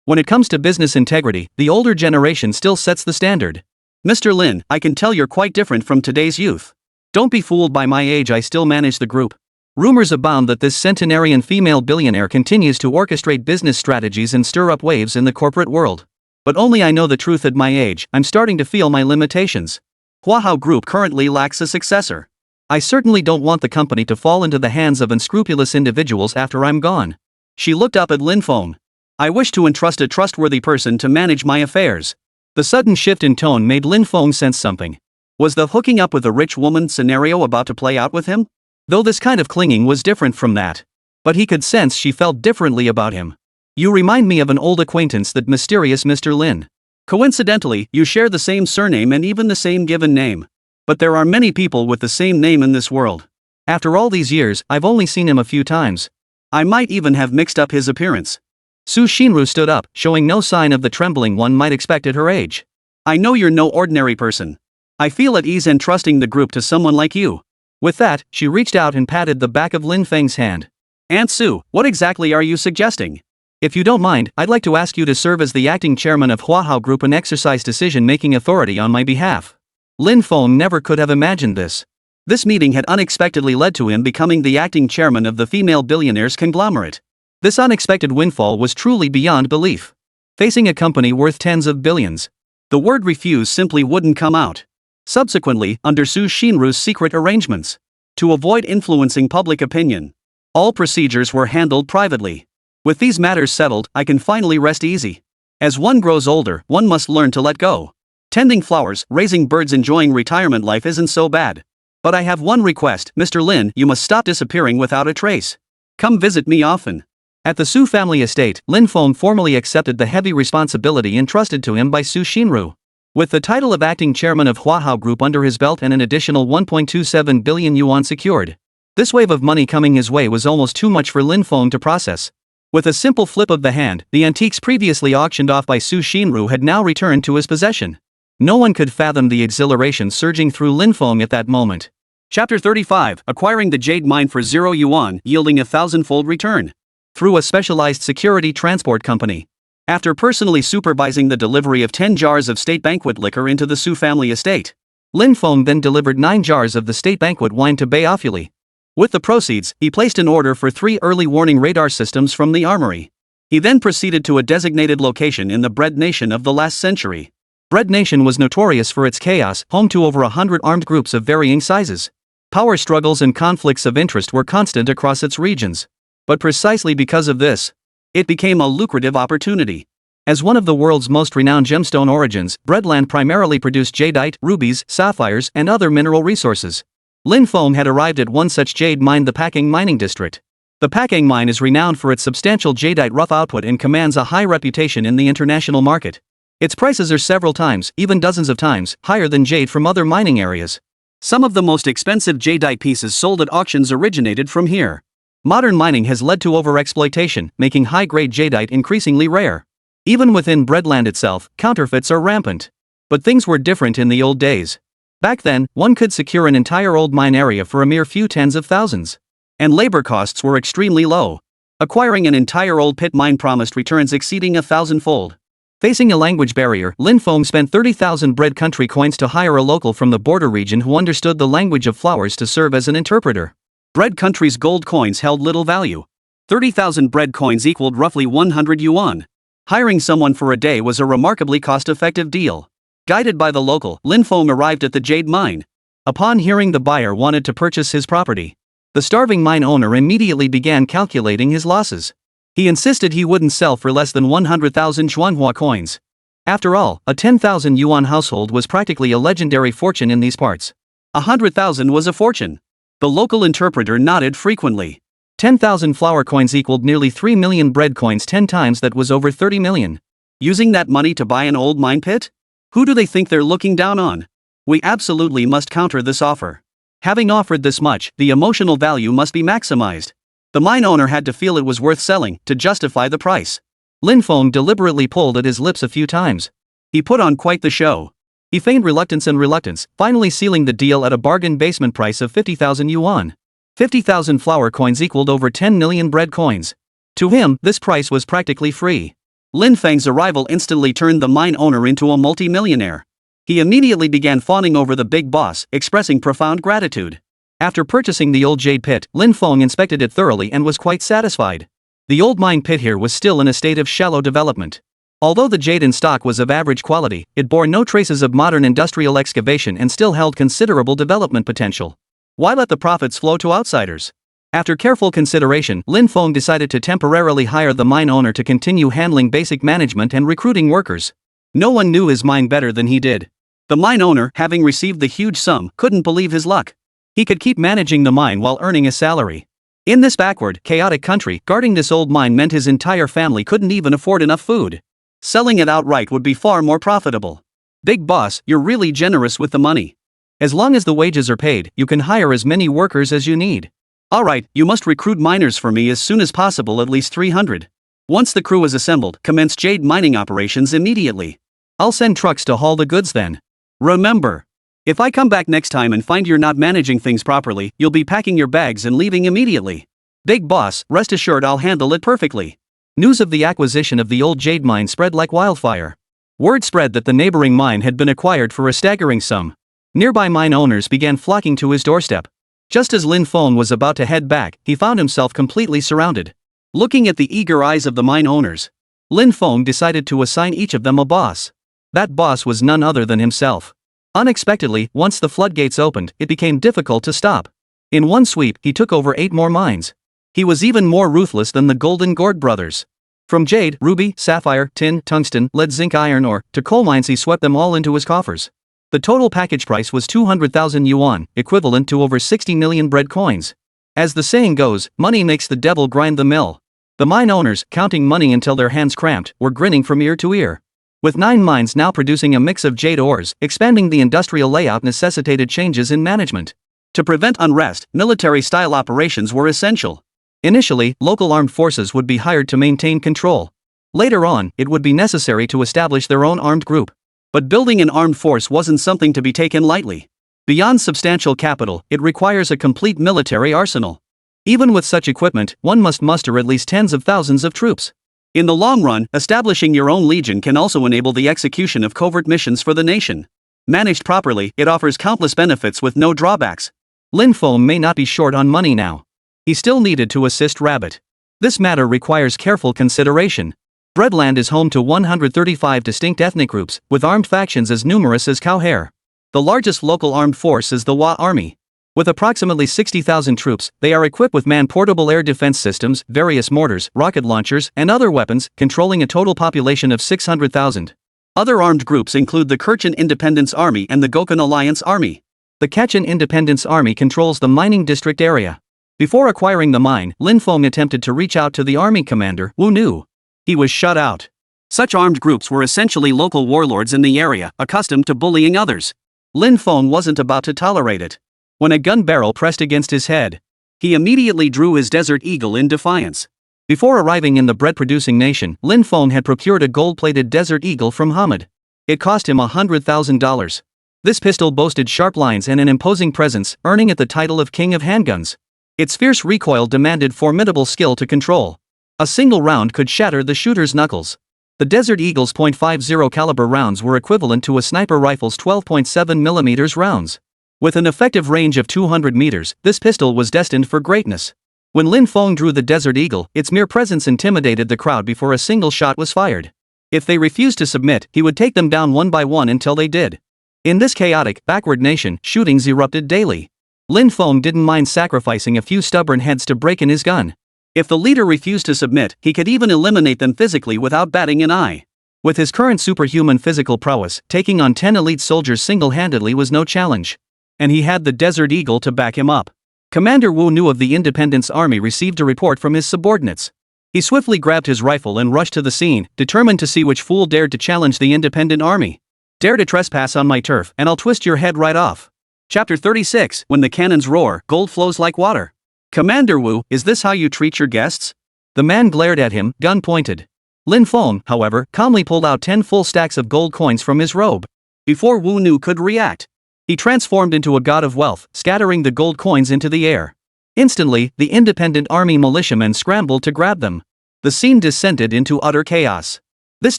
When it comes to business integrity, the older generation still sets the standard. Mr. Lin, I can tell you're quite different from today's youth. Don't be fooled by my age, I still manage the group. Rumors abound that this centenarian female billionaire continues to orchestrate business strategies and stir up waves in the corporate world. But only I know the truth. At my age, I'm starting to feel my limitations. Huahao Group currently lacks a successor. I certainly don't want the company to fall into the hands of unscrupulous individuals after I'm gone. She looked up at Lin Feng. I wish to entrust a trustworthy person to manage my affairs. The sudden shift in tone made Lin Feng sense something. Was the hooking up with a rich woman scenario about to play out with him? Though this kind of clinging was different from that. But he could sense she felt differently about him. You remind me of an old acquaintance, that mysterious Mr. Lin. Coincidentally, you share the same surname and even the same given name. But there are many people with the same name in this world. After all these years, I've only seen him a few times. I might even have mixed up his appearance. Su Shinru stood up, showing no sign of the trembling one might expect at her age. I know you're no ordinary person. I feel at ease entrusting the group to someone like you. With that, she reached out and patted the back of Lin Feng's hand. Aunt Su, what exactly are you suggesting? If you don't mind, I'd like to ask you to serve as the acting chairman of Huahao Group and exercise decision-making authority on my behalf. Lin Feng never could have imagined this. This meeting had unexpectedly led to him becoming the acting chairman of the female billionaires conglomerate. This unexpected windfall was truly beyond belief. Facing a company worth tens of billions, the word refuse simply wouldn't come out. Subsequently, under Su Shinru's secret arrangements, to avoid influencing public opinion, all procedures were handled privately. With these matters settled, I can finally rest easy. As one grows older, one must learn to let go. Tending flowers, raising birds, enjoying retirement life isn't so bad. But I have one request, Mr. Lin, you must stop disappearing without a trace. Come visit me often. At the Su family estate, Lin Feng formally accepted the heavy responsibility entrusted to him by Su Shinru. With the title of acting chairman of Huahao Group under his belt and an additional 1.27 billion yuan secured, This wave of money coming his way was almost too much for Lin Feng to process. With a simple flip of the hand, the antiques previously auctioned off by Su Xinru had now returned to his possession. No one could fathom the exhilaration surging through Lin Feng at that moment. Chapter 35, Acquiring the Jade Mine for 0 yuan, yielding a 1,000-fold return. Through a specialized security transport company. After personally supervising the delivery of 10 jars of state banquet liquor into the Su family estate, Lin Feng then delivered 9 jars of the state banquet wine to Beofuli. With the proceeds, he placed an order for 3 early warning radar systems from the armory. He then proceeded to a designated location in the Bread Nation of the last century. Bread Nation was notorious for its chaos, home to over 100 armed groups of varying sizes. Power struggles and conflicts of interest were constant across its regions. But precisely because of this, it became a lucrative opportunity. As one of the world's most renowned gemstone origins, Breadland primarily produced jadeite, rubies, sapphires, and other mineral resources. Lin Feng had arrived at one such jade mine, the Pakang Mining District. The Pakang Mine is renowned for its substantial jadeite rough output and commands a high reputation in the international market. Its prices are several times, even dozens of times, higher than jade from other mining areas. Some of the most expensive jadeite pieces sold at auctions originated from here. Modern mining has led to overexploitation, making high-grade jadeite increasingly rare. Even within Breadland itself, counterfeits are rampant. But things were different in the old days. Back then, one could secure an entire old mine area for a mere few tens of thousands. And labor costs were extremely low. Acquiring an entire old pit mine promised returns exceeding 1,000-fold. Facing a language barrier, Lin Feng spent 30,000 bread country coins to hire a local from the border region who understood the language of flowers to serve as an interpreter. Bread country's gold coins held little value. 30,000 bread coins equaled roughly 100 yuan. Hiring someone for a day was a remarkably cost-effective deal. Guided by the local, Lin Feng arrived at the jade mine. Upon hearing the buyer wanted to purchase his property, the starving mine owner immediately began calculating his losses. He insisted he wouldn't sell for less than 100,000 Xuanhua coins. After all, a 10,000 yuan household was practically a legendary fortune in these parts. 100,000 was a fortune. The local interpreter nodded frequently. 10,000 flower coins equaled nearly 3 million bread coins, 10 times that was over 30 million. Using that money to buy an old mine pit? Who do they think they're looking down on? We absolutely must counter this offer. Having offered this much, the emotional value must be maximized. The mine owner had to feel it was worth selling to justify the price. Lin Feng deliberately pulled at his lips a few times. He put on quite the show. He feigned reluctance, finally sealing the deal at a bargain basement price of 50,000 yuan. 50,000 flower coins equaled over 10 million bread coins. To him, this price was practically free. Lin Feng's arrival instantly turned the mine owner into a multi-millionaire. He immediately began fawning over the big boss, expressing profound gratitude. After purchasing the old jade pit, Lin Feng inspected it thoroughly and was quite satisfied. The old mine pit here was still in a state of shallow development. Although the jade in stock was of average quality, it bore no traces of modern industrial excavation and still held considerable development potential. Why let the profits flow to outsiders? After careful consideration, Lin Feng decided to temporarily hire the mine owner to continue handling basic management and recruiting workers. No one knew his mine better than he did. The mine owner, having received the huge sum, couldn't believe his luck. He could keep managing the mine while earning a salary. In this backward, chaotic country, guarding this old mine meant his entire family couldn't even afford enough food. Selling it outright would be far more profitable. Big boss, you're really generous with the money. As long as the wages are paid, you can hire as many workers as you need. Alright, you must recruit miners for me as soon as possible, at least 300. Once the crew is assembled, commence jade mining operations immediately. I'll send trucks to haul the goods then. Remember, if I come back next time and find you're not managing things properly, you'll be packing your bags and leaving immediately. Big boss, rest assured I'll handle it perfectly. News of the acquisition of the old jade mine spread like wildfire. Word spread that the neighboring mine had been acquired for a staggering sum. Nearby mine owners began flocking to his doorstep. Just as Lin Feng was about to head back, he found himself completely surrounded. Looking at the eager eyes of the mine owners, Lin Feng decided to assign each of them a boss. That boss was none other than himself. Unexpectedly, once the floodgates opened, it became difficult to stop. In one sweep, he took over 8 more mines. He was even more ruthless than the Golden Gourd brothers. From jade, ruby, sapphire, tin, tungsten, lead, zinc, iron ore, to coal mines, he swept them all into his coffers. The total package price was 200,000 yuan, equivalent to over 60 million bread coins. As the saying goes, money makes the devil grind the mill. The mine owners, counting money until their hands cramped, were grinning from ear to ear. With 9 mines now producing a mix of jade ores, expanding the industrial layout necessitated changes in management. To prevent unrest, military-style operations were essential. Initially, local armed forces would be hired to maintain control. Later on, it would be necessary to establish their own armed group. But building an armed force wasn't something to be taken lightly. Beyond substantial capital, it requires a complete military arsenal. Even with such equipment, one must muster at least tens of thousands of troops. In the long run, establishing your own legion can also enable the execution of covert missions for the nation. Managed properly, it offers countless benefits with no drawbacks. Lin Feng may not be short on money now. He still needed to assist Rabbit. This matter requires careful consideration. Breadland is home to 135 distinct ethnic groups, with armed factions as numerous as Cowhair. The largest local armed force is the Wa Army. With approximately 60,000 troops, they are equipped with man-portable air defense systems, various mortars, rocket launchers, and other weapons, controlling a total population of 600,000. Other armed groups include the Kachin Independence Army and the Gokhan Alliance Army. The Kachin Independence Army controls the mining district area. Before acquiring the mine, Lin Feng attempted to reach out to the army commander, Wu Nu. He was shut out. Such armed groups were essentially local warlords in the area, accustomed to bullying others. Lin Feng wasn't about to tolerate it. When a gun barrel pressed against his head, he immediately drew his Desert Eagle in defiance. Before arriving in the bread-producing nation, Lin Feng had procured a gold-plated Desert Eagle from Hamid. It cost him $100,000. This pistol boasted sharp lines and an imposing presence, earning it the title of King of Handguns. Its fierce recoil demanded formidable skill to control. A single round could shatter the shooter's knuckles. The Desert Eagle's .50 caliber rounds were equivalent to a sniper rifle's 12.7mm rounds. With an effective range of 200 meters, this pistol was destined for greatness. When Lin Feng drew the Desert Eagle, its mere presence intimidated the crowd before a single shot was fired. If they refused to submit, he would take them down one by one until they did. In this chaotic, backward nation, shootings erupted daily. Lin Feng didn't mind sacrificing a few stubborn heads to break in his gun. If the leader refused to submit, he could even eliminate them physically without batting an eye. With his current superhuman physical prowess, taking on 10 elite soldiers single-handedly was no challenge. And he had the Desert Eagle to back him up. Commander Wu Nu of the Independence Army received a report from his subordinates. He swiftly grabbed his rifle and rushed to the scene, determined to see which fool dared to challenge the Independent Army. Dare to trespass on my turf, and I'll twist your head right off. Chapter 36, When the Cannons Roar, Gold Flows Like Water. Commander Wu, is this how you treat your guests? The man glared at him, gun pointed. Lin Feng, however, calmly pulled out 10 full stacks of gold coins from his robe. Before Wu Nu could react, he transformed into a god of wealth, scattering the gold coins into the air. Instantly, the Independent Army militiamen scrambled to grab them. The scene descended into utter chaos. This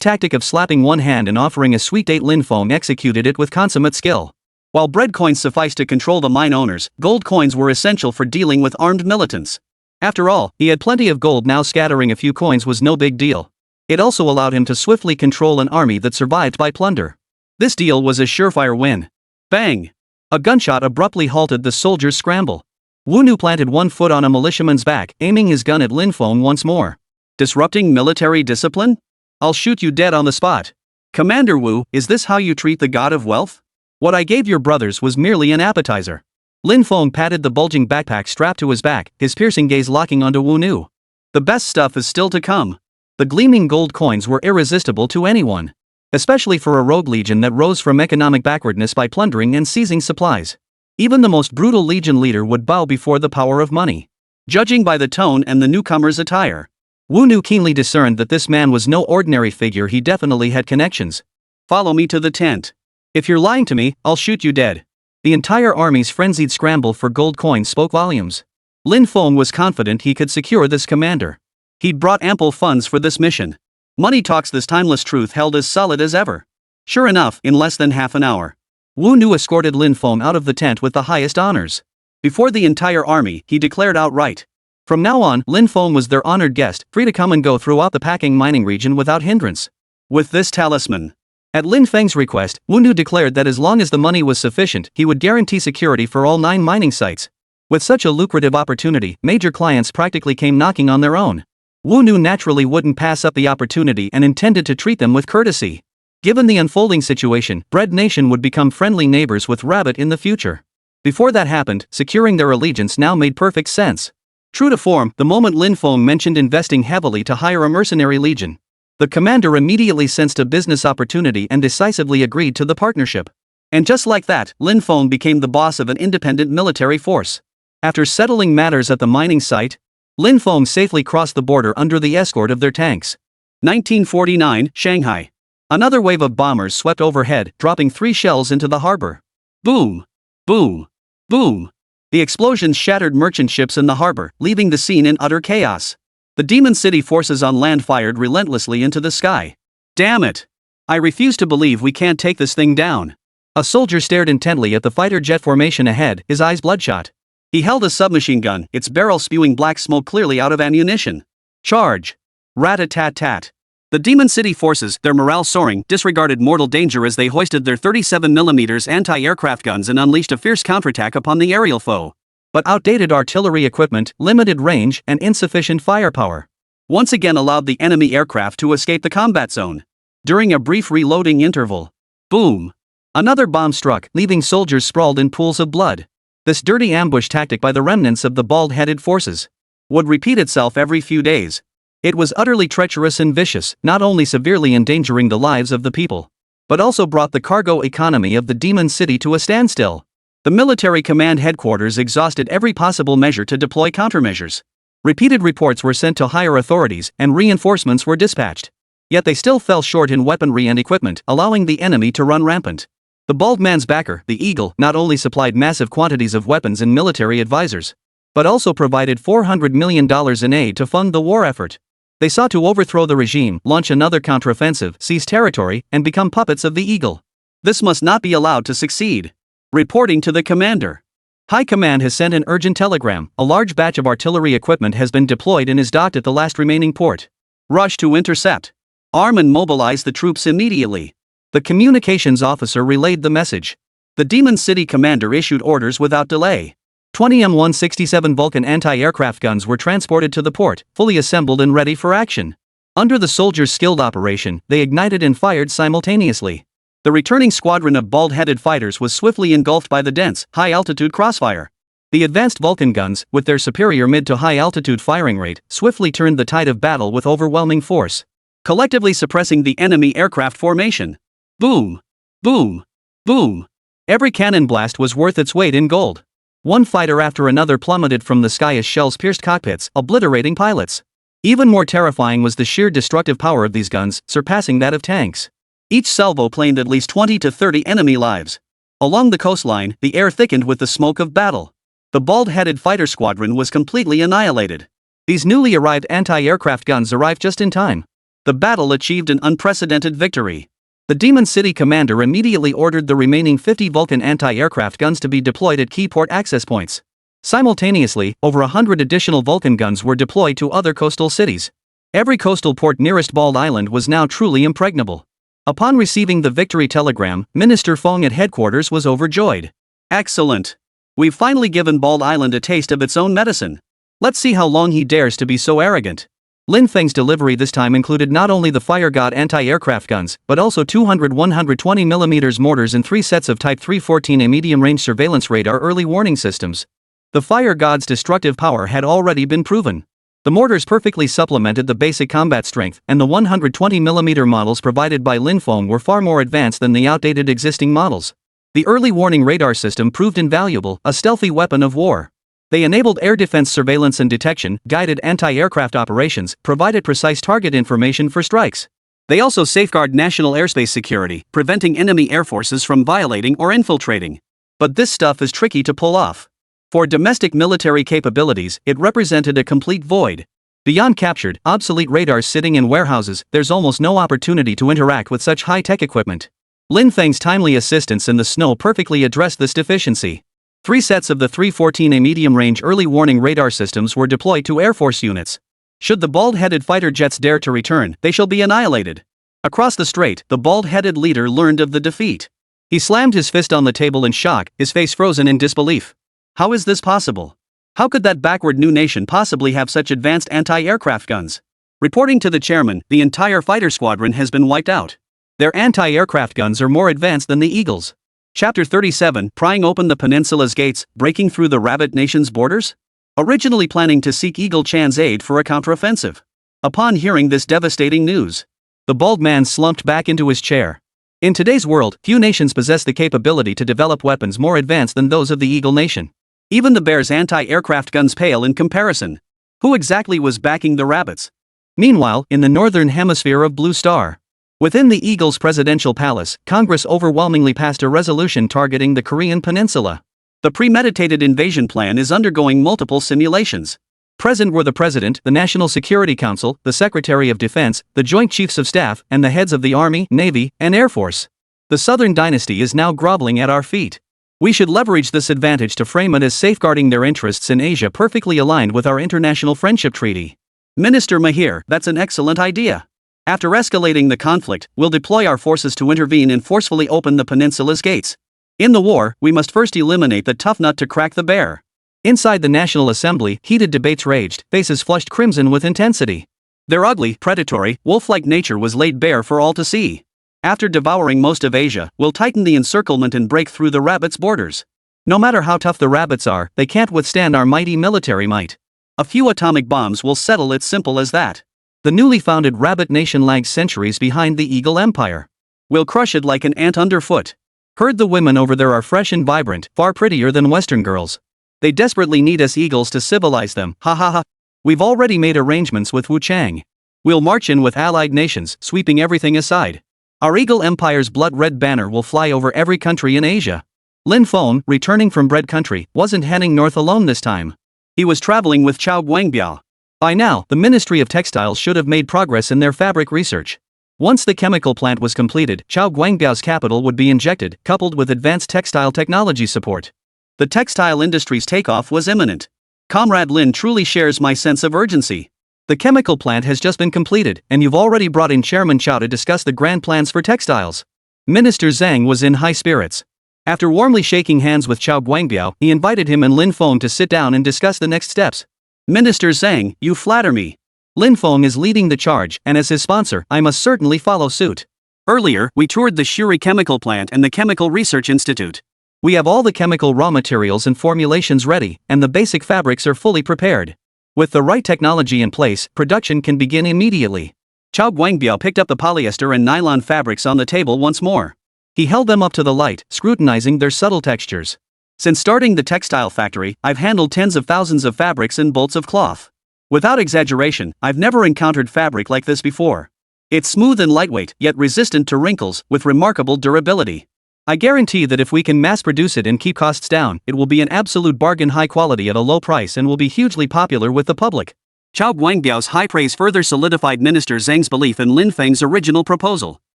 tactic of slapping one hand and offering a sweet date, Lin Feng executed it with consummate skill. While bread coins sufficed to control the mine owners, gold coins were essential for dealing with armed militants. After all, he had plenty of gold now, scattering a few coins was no big deal. It also allowed him to swiftly control an army that survived by plunder. This deal was a surefire win. Bang! A gunshot abruptly halted the soldiers' scramble. Wu Nu planted one foot on a militiaman's back, aiming his gun at Lin Feng once more. Disrupting military discipline? I'll shoot you dead on the spot. Commander Wu, is this how you treat the god of wealth? What I gave your brothers was merely an appetizer. Lin Feng patted the bulging backpack strapped to his back, his piercing gaze locking onto Wu Nu. The best stuff is still to come. The gleaming gold coins were irresistible to anyone. Especially for a rogue legion that rose from economic backwardness by plundering and seizing supplies. Even the most brutal legion leader would bow before the power of money. Judging by the tone and the newcomer's attire, Wu Nu keenly discerned that this man was no ordinary figure. He definitely had connections. Follow me to the tent. If you're lying to me, I'll shoot you dead. The entire army's frenzied scramble for gold coins spoke volumes. Lin Feng was confident he could secure this commander. He'd brought ample funds for this mission. Money talks, this timeless truth held as solid as ever. Sure enough, in less than half an hour, Wu Nu escorted Lin Feng out of the tent with the highest honors. Before the entire army, he declared outright. From now on, Lin Feng was their honored guest, free to come and go throughout the Packing mining region without hindrance. With this talisman, at Lin Feng's request, Wu Nu declared that as long as the money was sufficient, he would guarantee security for all 9 mining sites. With such a lucrative opportunity, major clients practically came knocking on their own. Wu Nu naturally wouldn't pass up the opportunity and intended to treat them with courtesy. Given the unfolding situation, Bread Nation would become friendly neighbors with Rabbit in the future. Before that happened, securing their allegiance now made perfect sense. True to form, the moment Lin Feng mentioned investing heavily to hire a mercenary legion, the commander immediately sensed a business opportunity and decisively agreed to the partnership. And just like that, Lin Feng became the boss of an independent military force. After settling matters at the mining site, Lin Feng safely crossed the border under the escort of their tanks. 1949, Shanghai. Another wave of bombers swept overhead, dropping 3 shells into the harbor. Boom! Boom! Boom! The explosions shattered merchant ships in the harbor, leaving the scene in utter chaos. The Demon City forces on land fired relentlessly into the sky. Damn it! I refuse to believe we can't take this thing down. A soldier stared intently at the fighter jet formation ahead, his eyes bloodshot. He held a submachine gun, its barrel spewing black smoke clearly out of ammunition. Charge! Rat-a-tat-tat. The Demon City forces, their morale soaring, disregarded mortal danger as they hoisted their 37mm anti-aircraft guns and unleashed a fierce counterattack upon the aerial foe. But outdated artillery equipment, limited range, and insufficient firepower once again allowed the enemy aircraft to escape the combat zone. During a brief reloading interval, boom! Another bomb struck, leaving soldiers sprawled in pools of blood. This dirty ambush tactic by the remnants of the bald-headed forces would repeat itself every few days. It was utterly treacherous and vicious, not only severely endangering the lives of the people, but also brought the cargo economy of the Demon City to a standstill. The military command headquarters exhausted every possible measure to deploy countermeasures. Repeated reports were sent to higher authorities, and reinforcements were dispatched. Yet they still fell short in weaponry and equipment, allowing the enemy to run rampant. The bald man's backer, the Eagle, not only supplied massive quantities of weapons and military advisors, but also provided $400 million in aid to fund the war effort. They sought to overthrow the regime, launch another counteroffensive, seize territory, and become puppets of the Eagle. This must not be allowed to succeed. Reporting to the commander. High Command has sent an urgent telegram. A large batch of artillery equipment has been deployed and is docked at the last remaining port. Rush to intercept. Arm and mobilize the troops immediately. The communications officer relayed the message. The Demon City commander issued orders without delay. 20 M167 Vulcan anti-aircraft guns were transported to the port, fully assembled and ready for action. Under the soldiers' skilled operation, they ignited and fired simultaneously. The returning squadron of bald-headed fighters was swiftly engulfed by the dense, high-altitude crossfire. The advanced Vulcan guns, with their superior mid to high-altitude firing rate, swiftly turned the tide of battle with overwhelming force, collectively suppressing the enemy aircraft formation. Boom! Boom! Boom! Every cannon blast was worth its weight in gold. One fighter after another plummeted from the sky as shells pierced cockpits, obliterating pilots. Even more terrifying was the sheer destructive power of these guns, surpassing that of tanks. Each salvo claimed at least 20 to 30 enemy lives. Along the coastline, the air thickened with the smoke of battle. The bald-headed fighter squadron was completely annihilated. These newly arrived anti-aircraft guns arrived just in time. The battle achieved an unprecedented victory. The Demon City commander immediately ordered the remaining 50 Vulcan anti-aircraft guns to be deployed at key port access points. Simultaneously, over 100 additional Vulcan guns were deployed to other coastal cities. Every coastal port nearest Bald Island was now truly impregnable. Upon receiving the victory telegram, Minister Feng at headquarters was overjoyed. Excellent! We've finally given Bald Island a taste of its own medicine. Let's see how long he dares to be so arrogant. Lin Feng's delivery this time included not only the Fire God anti-aircraft guns, but also 200 120mm mortars and 3 sets of Type 314A medium-range surveillance radar early warning systems. The Fire God's destructive power had already been proven. The mortars perfectly supplemented the basic combat strength, and the 120mm models provided by Lin Feng were far more advanced than the outdated existing models. The early warning radar system proved invaluable, a stealthy weapon of war. They enabled air defense surveillance and detection, guided anti-aircraft operations, provided precise target information for strikes. They also safeguard national airspace security, preventing enemy air forces from violating or infiltrating. But this stuff is tricky to pull off. For domestic military capabilities, it represented a complete void. Beyond captured, obsolete radars sitting in warehouses, there's almost no opportunity to interact with such high-tech equipment. Lin Feng's timely assistance in the snow perfectly addressed this deficiency. 3 sets of the 314A medium-range early warning radar systems were deployed to Air Force units. Should the bald-headed fighter jets dare to return, they shall be annihilated. Across the strait, the bald-headed leader learned of the defeat. He slammed his fist on the table in shock, his face frozen in disbelief. How is this possible? How could that backward new nation possibly have such advanced anti-aircraft guns? Reporting to the chairman, the entire fighter squadron has been wiped out. Their anti-aircraft guns are more advanced than the Eagles. Chapter 37, Prying Open the Peninsula's Gates, Breaking Through the Rabbit Nation's Borders? Originally planning to seek Eagle Chan's aid for a counteroffensive. Upon hearing this devastating news, the bald man slumped back into his chair. In today's world, few nations possess the capability to develop weapons more advanced than those of the Eagle Nation. Even the Bear's anti-aircraft guns pale in comparison. Who exactly was backing the rabbits? Meanwhile, in the northern hemisphere of Blue Star, within the Eagle's presidential palace, Congress overwhelmingly passed a resolution targeting the Korean peninsula. The premeditated invasion plan is undergoing multiple simulations. Present were the President, the National Security Council, the Secretary of Defense, the Joint Chiefs of Staff, and the heads of the Army, Navy, and Air Force. The Southern Dynasty is now groveling at our feet. We should leverage this advantage to frame it as safeguarding their interests in Asia, perfectly aligned with our International Friendship Treaty. Minister Mahir, that's an excellent idea. After escalating the conflict, we'll deploy our forces to intervene and forcefully open the peninsula's gates. In the war, we must first eliminate the tough nut to crack the bear. Inside the National Assembly, heated debates raged, faces flushed crimson with intensity. Their ugly, predatory, wolf-like nature was laid bare for all to see. After devouring most of Asia, we'll tighten the encirclement and break through the rabbits' borders. No matter how tough the rabbits are, they can't withstand our mighty military might. A few atomic bombs will settle it, simple as that. The newly founded Rabbit Nation lags centuries behind the Eagle Empire. We'll crush it like an ant underfoot. Heard the women over there are fresh and vibrant, far prettier than Western girls. They desperately need us Eagles to civilize them, ha ha ha. We've already made arrangements with Wu Chang. We'll march in with allied nations, sweeping everything aside. Our Eagle Empire's blood-red banner will fly over every country in Asia. Lin Feng, returning from Bread Country, wasn't heading north alone this time. He was traveling with Chao Guangbiao. By now, the Ministry of Textiles should have made progress in their fabric research. Once the chemical plant was completed, Chao Guangbiao's capital would be injected, coupled with advanced textile technology support. The textile industry's takeoff was imminent. Comrade Lin truly shares my sense of urgency. The chemical plant has just been completed, and you've already brought in Chairman Chao to discuss the grand plans for textiles. Minister Zhang was in high spirits. After warmly shaking hands with Chao Guangbiao, he invited him and Lin Feng to sit down and discuss the next steps. Minister Zhang, you flatter me. Lin Feng is leading the charge, and as his sponsor, I must certainly follow suit. Earlier, we toured the Shuri Chemical Plant and the Chemical Research Institute. We have all the chemical raw materials and formulations ready, and the basic fabrics are fully prepared. With the right technology in place, production can begin immediately. Chao Guangbiao picked up the polyester and nylon fabrics on the table once more. He held them up to the light, scrutinizing their subtle textures. Since starting the textile factory, I've handled tens of thousands of fabrics and bolts of cloth. Without exaggeration, I've never encountered fabric like this before. It's smooth and lightweight, yet resistant to wrinkles, with remarkable durability. I guarantee that if we can mass produce it and keep costs down, it will be an absolute bargain, high quality at a low price, and will be hugely popular with the public. Chao Guangbiao's high praise further solidified Minister Zhang's belief in Lin Feng's original proposal.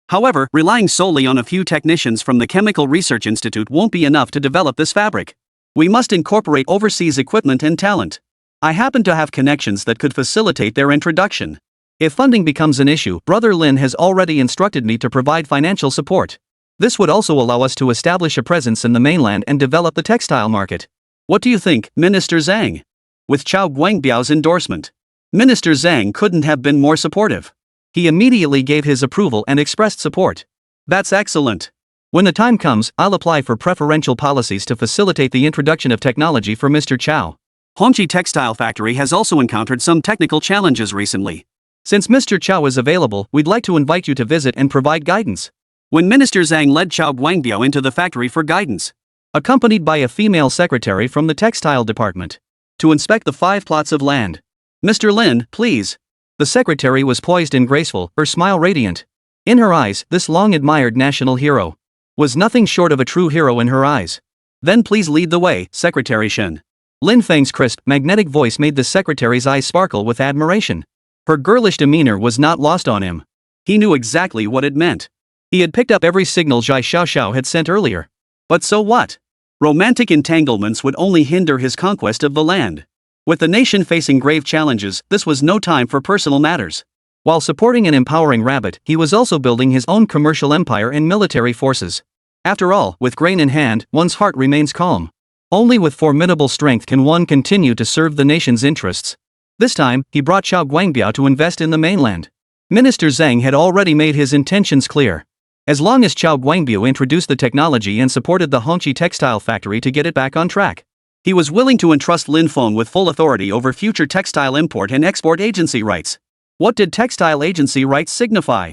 However, relying solely on a few technicians from the Chemical Research Institute won't be enough to develop this fabric. We must incorporate overseas equipment and talent. I happen to have connections that could facilitate their introduction. If funding becomes an issue, Brother Lin has already instructed me to provide financial support. This would also allow us to establish a presence in the mainland and develop the textile market. What do you think, Minister Zhang? With Chao Guangbiao's endorsement, Minister Zhang couldn't have been more supportive. He immediately gave his approval and expressed support. That's excellent. When the time comes, I'll apply for preferential policies to facilitate the introduction of technology for Mr. Chao. Hongqi Textile Factory has also encountered some technical challenges recently. Since Mr. Chao is available, we'd like to invite you to visit and provide guidance. When Minister Zhang led Chao Guangbiao into the factory for guidance, accompanied by a female secretary from the textile department, to inspect the 5 plots of land. Mr. Lin, please. The secretary was poised and graceful, her smile radiant. In her eyes, this long-admired national hero was nothing short of a true hero in her eyes. Then please lead the way, Secretary Shen. Lin Feng's crisp, magnetic voice made the secretary's eyes sparkle with admiration. Her girlish demeanor was not lost on him. He knew exactly what it meant. He had picked up every signal Zhai Xiaoxiao had sent earlier. But so what? Romantic entanglements would only hinder his conquest of the land. With the nation facing grave challenges, this was no time for personal matters. While supporting and empowering Rabbit, he was also building his own commercial empire and military forces. After all, with grain in hand, one's heart remains calm. Only with formidable strength can one continue to serve the nation's interests. This time, he brought Chao Guangbiao to invest in the mainland. Minister Zhang had already made his intentions clear. As long as Chao Guangbiao introduced the technology and supported the Hongqi Textile Factory to get it back on track, he was willing to entrust Lin Feng with full authority over future textile import and export agency rights. What did textile agency rights signify?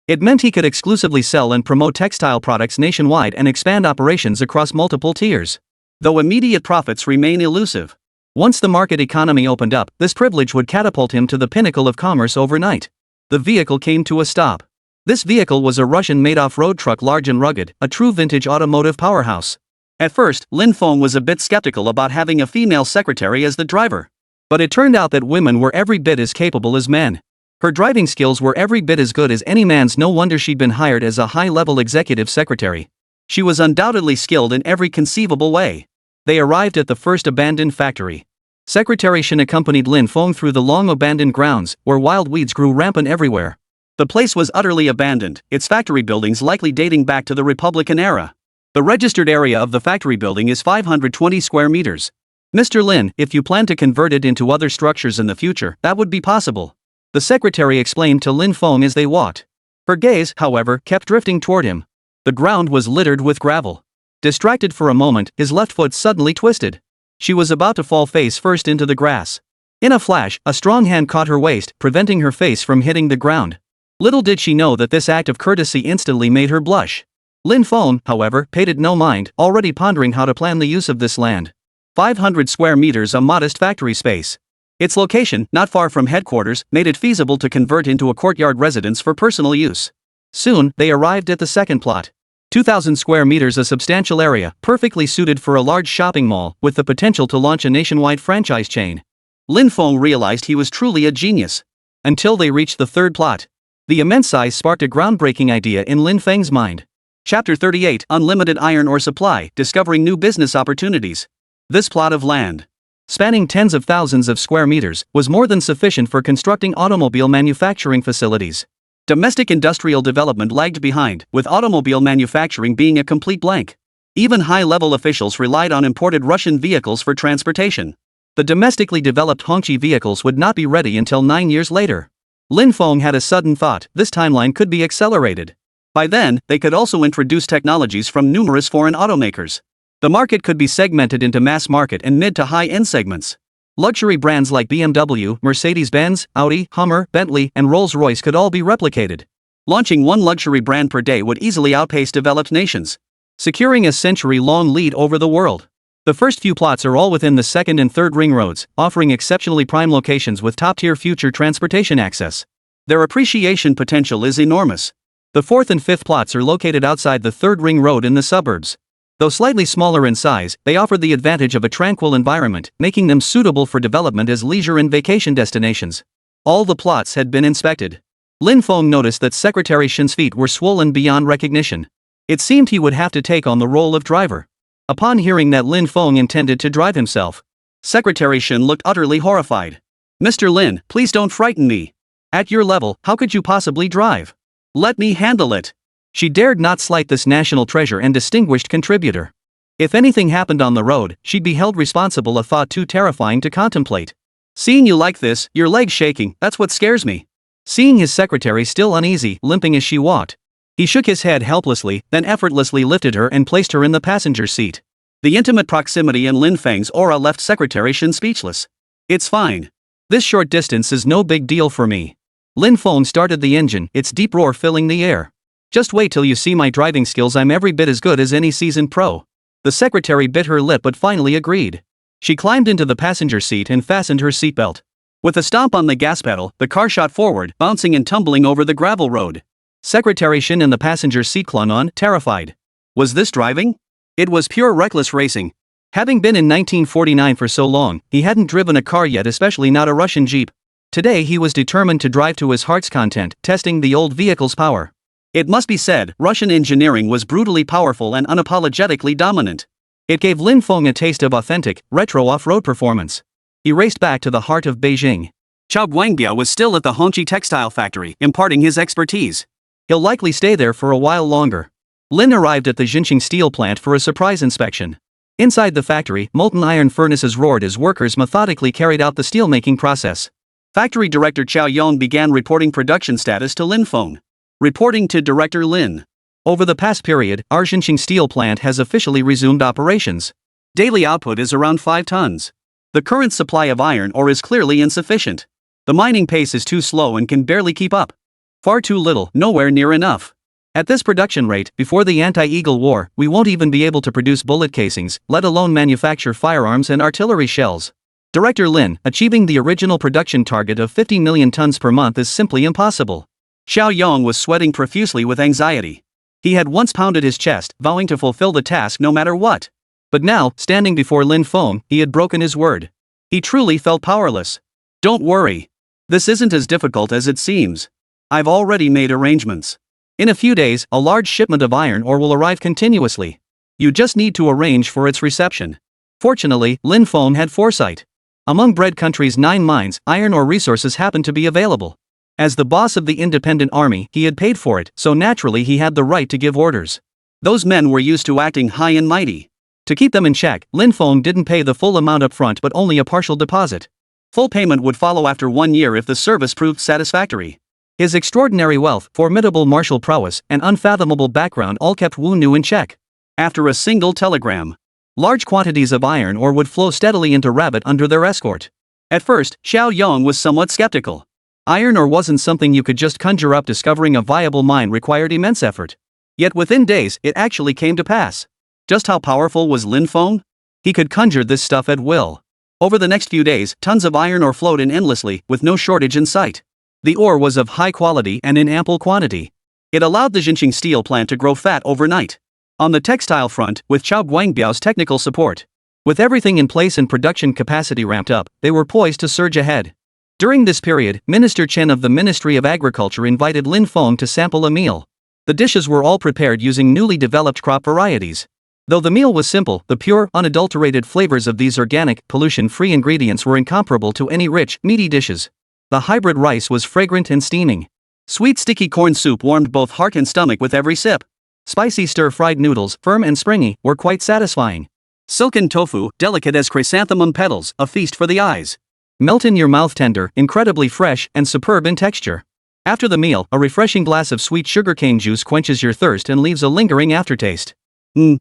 It meant he could exclusively sell and promote textile products nationwide and expand operations across multiple tiers. Though immediate profits remain elusive. Once the market economy opened up, this privilege would catapult him to the pinnacle of commerce overnight. The vehicle came to a stop. This vehicle was a Russian-made off-road truck, large and rugged, a true vintage automotive powerhouse. At first, Lin Feng was a bit skeptical about having a female secretary as the driver. But it turned out that women were every bit as capable as men. Her driving skills were every bit as good as any man's. No wonder she'd been hired as a high-level executive secretary. She was undoubtedly skilled in every conceivable way. They arrived at the first abandoned factory. Secretary Shen accompanied Lin Feng through the long abandoned grounds, where wild weeds grew rampant everywhere. The place was utterly abandoned, its factory buildings likely dating back to the Republican era. The registered area of the factory building is 520 square meters. Mr. Lin, if you plan to convert it into other structures in the future, that would be possible. The secretary explained to Lin Feng as they walked. Her gaze, however, kept drifting toward him. The ground was littered with gravel. Distracted for a moment, his left foot suddenly twisted. She was about to fall face first into the grass. In a flash, a strong hand caught her waist, preventing her face from hitting the ground. Little did she know that this act of courtesy instantly made her blush. Lin Feng, however, paid it no mind, already pondering how to plan the use of this land. 500 square meters, a modest factory space. Its location, not far from headquarters, made it feasible to convert into a courtyard residence for personal use. Soon, they arrived at the second plot. 2,000 square meters, a substantial area, perfectly suited for a large shopping mall, with the potential to launch a nationwide franchise chain. Lin Feng realized he was truly a genius. Until they reached the third plot. The immense size sparked a groundbreaking idea in Lin Feng's mind. Chapter 38, Unlimited Iron Ore Supply, Discovering New Business Opportunities. This plot of land, spanning tens of thousands of square meters, was more than sufficient for constructing automobile manufacturing facilities. Domestic industrial development lagged behind, with automobile manufacturing being a complete blank. Even high-level officials relied on imported Russian vehicles for transportation. The domestically developed Hongqi vehicles would not be ready until 9 years later. Lin Feng had a sudden thought: this timeline could be accelerated. By then, they could also introduce technologies from numerous foreign automakers. The market could be segmented into mass market and mid to high-end segments. Luxury brands like BMW, Mercedes-Benz, Audi, Hummer, Bentley, and Rolls-Royce could all be replicated. Launching one luxury brand per day would easily outpace developed nations, securing a century-long lead over the world. The first few plots are all within the second and third ring roads, offering exceptionally prime locations with top-tier future transportation access. Their appreciation potential is enormous. The fourth and fifth plots are located outside the third ring road in the suburbs. Though slightly smaller in size, they offered the advantage of a tranquil environment, making them suitable for development as leisure and vacation destinations. All the plots had been inspected. Lin Feng noticed that Secretary Shen's feet were swollen beyond recognition. It seemed he would have to take on the role of driver. Upon hearing that Lin Feng intended to drive himself, Secretary Shen looked utterly horrified. "Mr. Lin, please don't frighten me. At your level, how could you possibly drive? Let me handle it." She dared not slight this national treasure and distinguished contributor. If anything happened on the road, she'd be held responsible, a thought too terrifying to contemplate. "Seeing you like this, your legs shaking, that's what scares me." Seeing his secretary still uneasy, limping as she walked, he shook his head helplessly, then effortlessly lifted her and placed her in the passenger seat. The intimate proximity in Lin Feng's aura left Secretary Shen speechless. "It's fine. This short distance is no big deal for me." Lin Feng started the engine, its deep roar filling the air. "Just wait till you see my driving skills. I'm every bit as good as any seasoned pro." The secretary bit her lip but finally agreed. She climbed into the passenger seat and fastened her seatbelt. With a stomp on the gas pedal, the car shot forward, bouncing and tumbling over the gravel road. Secretary Shen in the passenger seat clung on, terrified. Was this driving? It was pure reckless racing. Having been in 1949 for so long, he hadn't driven a car yet, especially not a Russian Jeep. Today he was determined to drive to his heart's content, testing the old vehicle's power. It must be said, Russian engineering was brutally powerful and unapologetically dominant. It gave Lin Feng a taste of authentic, retro off-road performance. He raced back to the heart of Beijing. Chao Guangbia was still at the Hongqi textile factory, imparting his expertise. He'll likely stay there for a while longer. Lin arrived at the Jinqing steel plant for a surprise inspection. Inside the factory, molten iron furnaces roared as workers methodically carried out the steelmaking process. Factory Director Chao Yong began reporting production status to Lin Feng. Reporting to Director Lin. Over the past period, our Jinqing steel plant has officially resumed operations. Daily output is around 5 tons. The current supply of iron ore is clearly insufficient. The mining pace is too slow and can barely keep up. Far too little, nowhere near enough. At this production rate, before the anti-Eagle War, we won't even be able to produce bullet casings, let alone manufacture firearms and artillery shells. Director Lin, achieving the original production target of 50 million tons per month is simply impossible. Xiao Yong was sweating profusely with anxiety. He had once pounded his chest, vowing to fulfill the task no matter what. But now, standing before Lin Feng, he had broken his word. He truly felt powerless. Don't worry. This isn't as difficult as it seems. I've already made arrangements. In a few days, a large shipment of iron ore will arrive continuously. You just need to arrange for its reception. Fortunately, Lin Feng had foresight. Among Bread Country's 9 mines, iron ore resources happened to be available. As the boss of the independent army, he had paid for it, so naturally he had the right to give orders. Those men were used to acting high and mighty. To keep them in check, Lin Feng didn't pay the full amount up front but only a partial deposit. Full payment would follow after 1 year if the service proved satisfactory. His extraordinary wealth, formidable martial prowess, and unfathomable background all kept Wu Nu in check. After a single telegram, large quantities of iron ore would flow steadily into Rabbit under their escort. At first, Xiao Yong was somewhat skeptical. Iron ore wasn't something you could just conjure up. Discovering a viable mine required immense effort. Yet within days, it actually came to pass. Just how powerful was Lin Feng? He could conjure this stuff at will. Over the next few days, tons of iron ore flowed in endlessly, with no shortage in sight. The ore was of high quality and in ample quantity. It allowed the Jinqing steel plant to grow fat overnight. On the textile front, with Chao Guangbiao's technical support, with everything in place and production capacity ramped up, they were poised to surge ahead. During this period, Minister Chen of the Ministry of Agriculture invited Lin Feng to sample a meal. The dishes were all prepared using newly developed crop varieties. Though the meal was simple, the pure, unadulterated flavors of these organic, pollution-free ingredients were incomparable to any rich, meaty dishes. The hybrid rice was fragrant and steaming. Sweet sticky corn soup warmed both heart and stomach with every sip. Spicy stir-fried noodles, firm and springy, were quite satisfying. Silken tofu, delicate as chrysanthemum petals, a feast for the eyes. Melt in your mouth, tender, incredibly fresh, and superb in texture. After the meal, a refreshing glass of sweet sugarcane juice quenches your thirst and leaves a lingering aftertaste.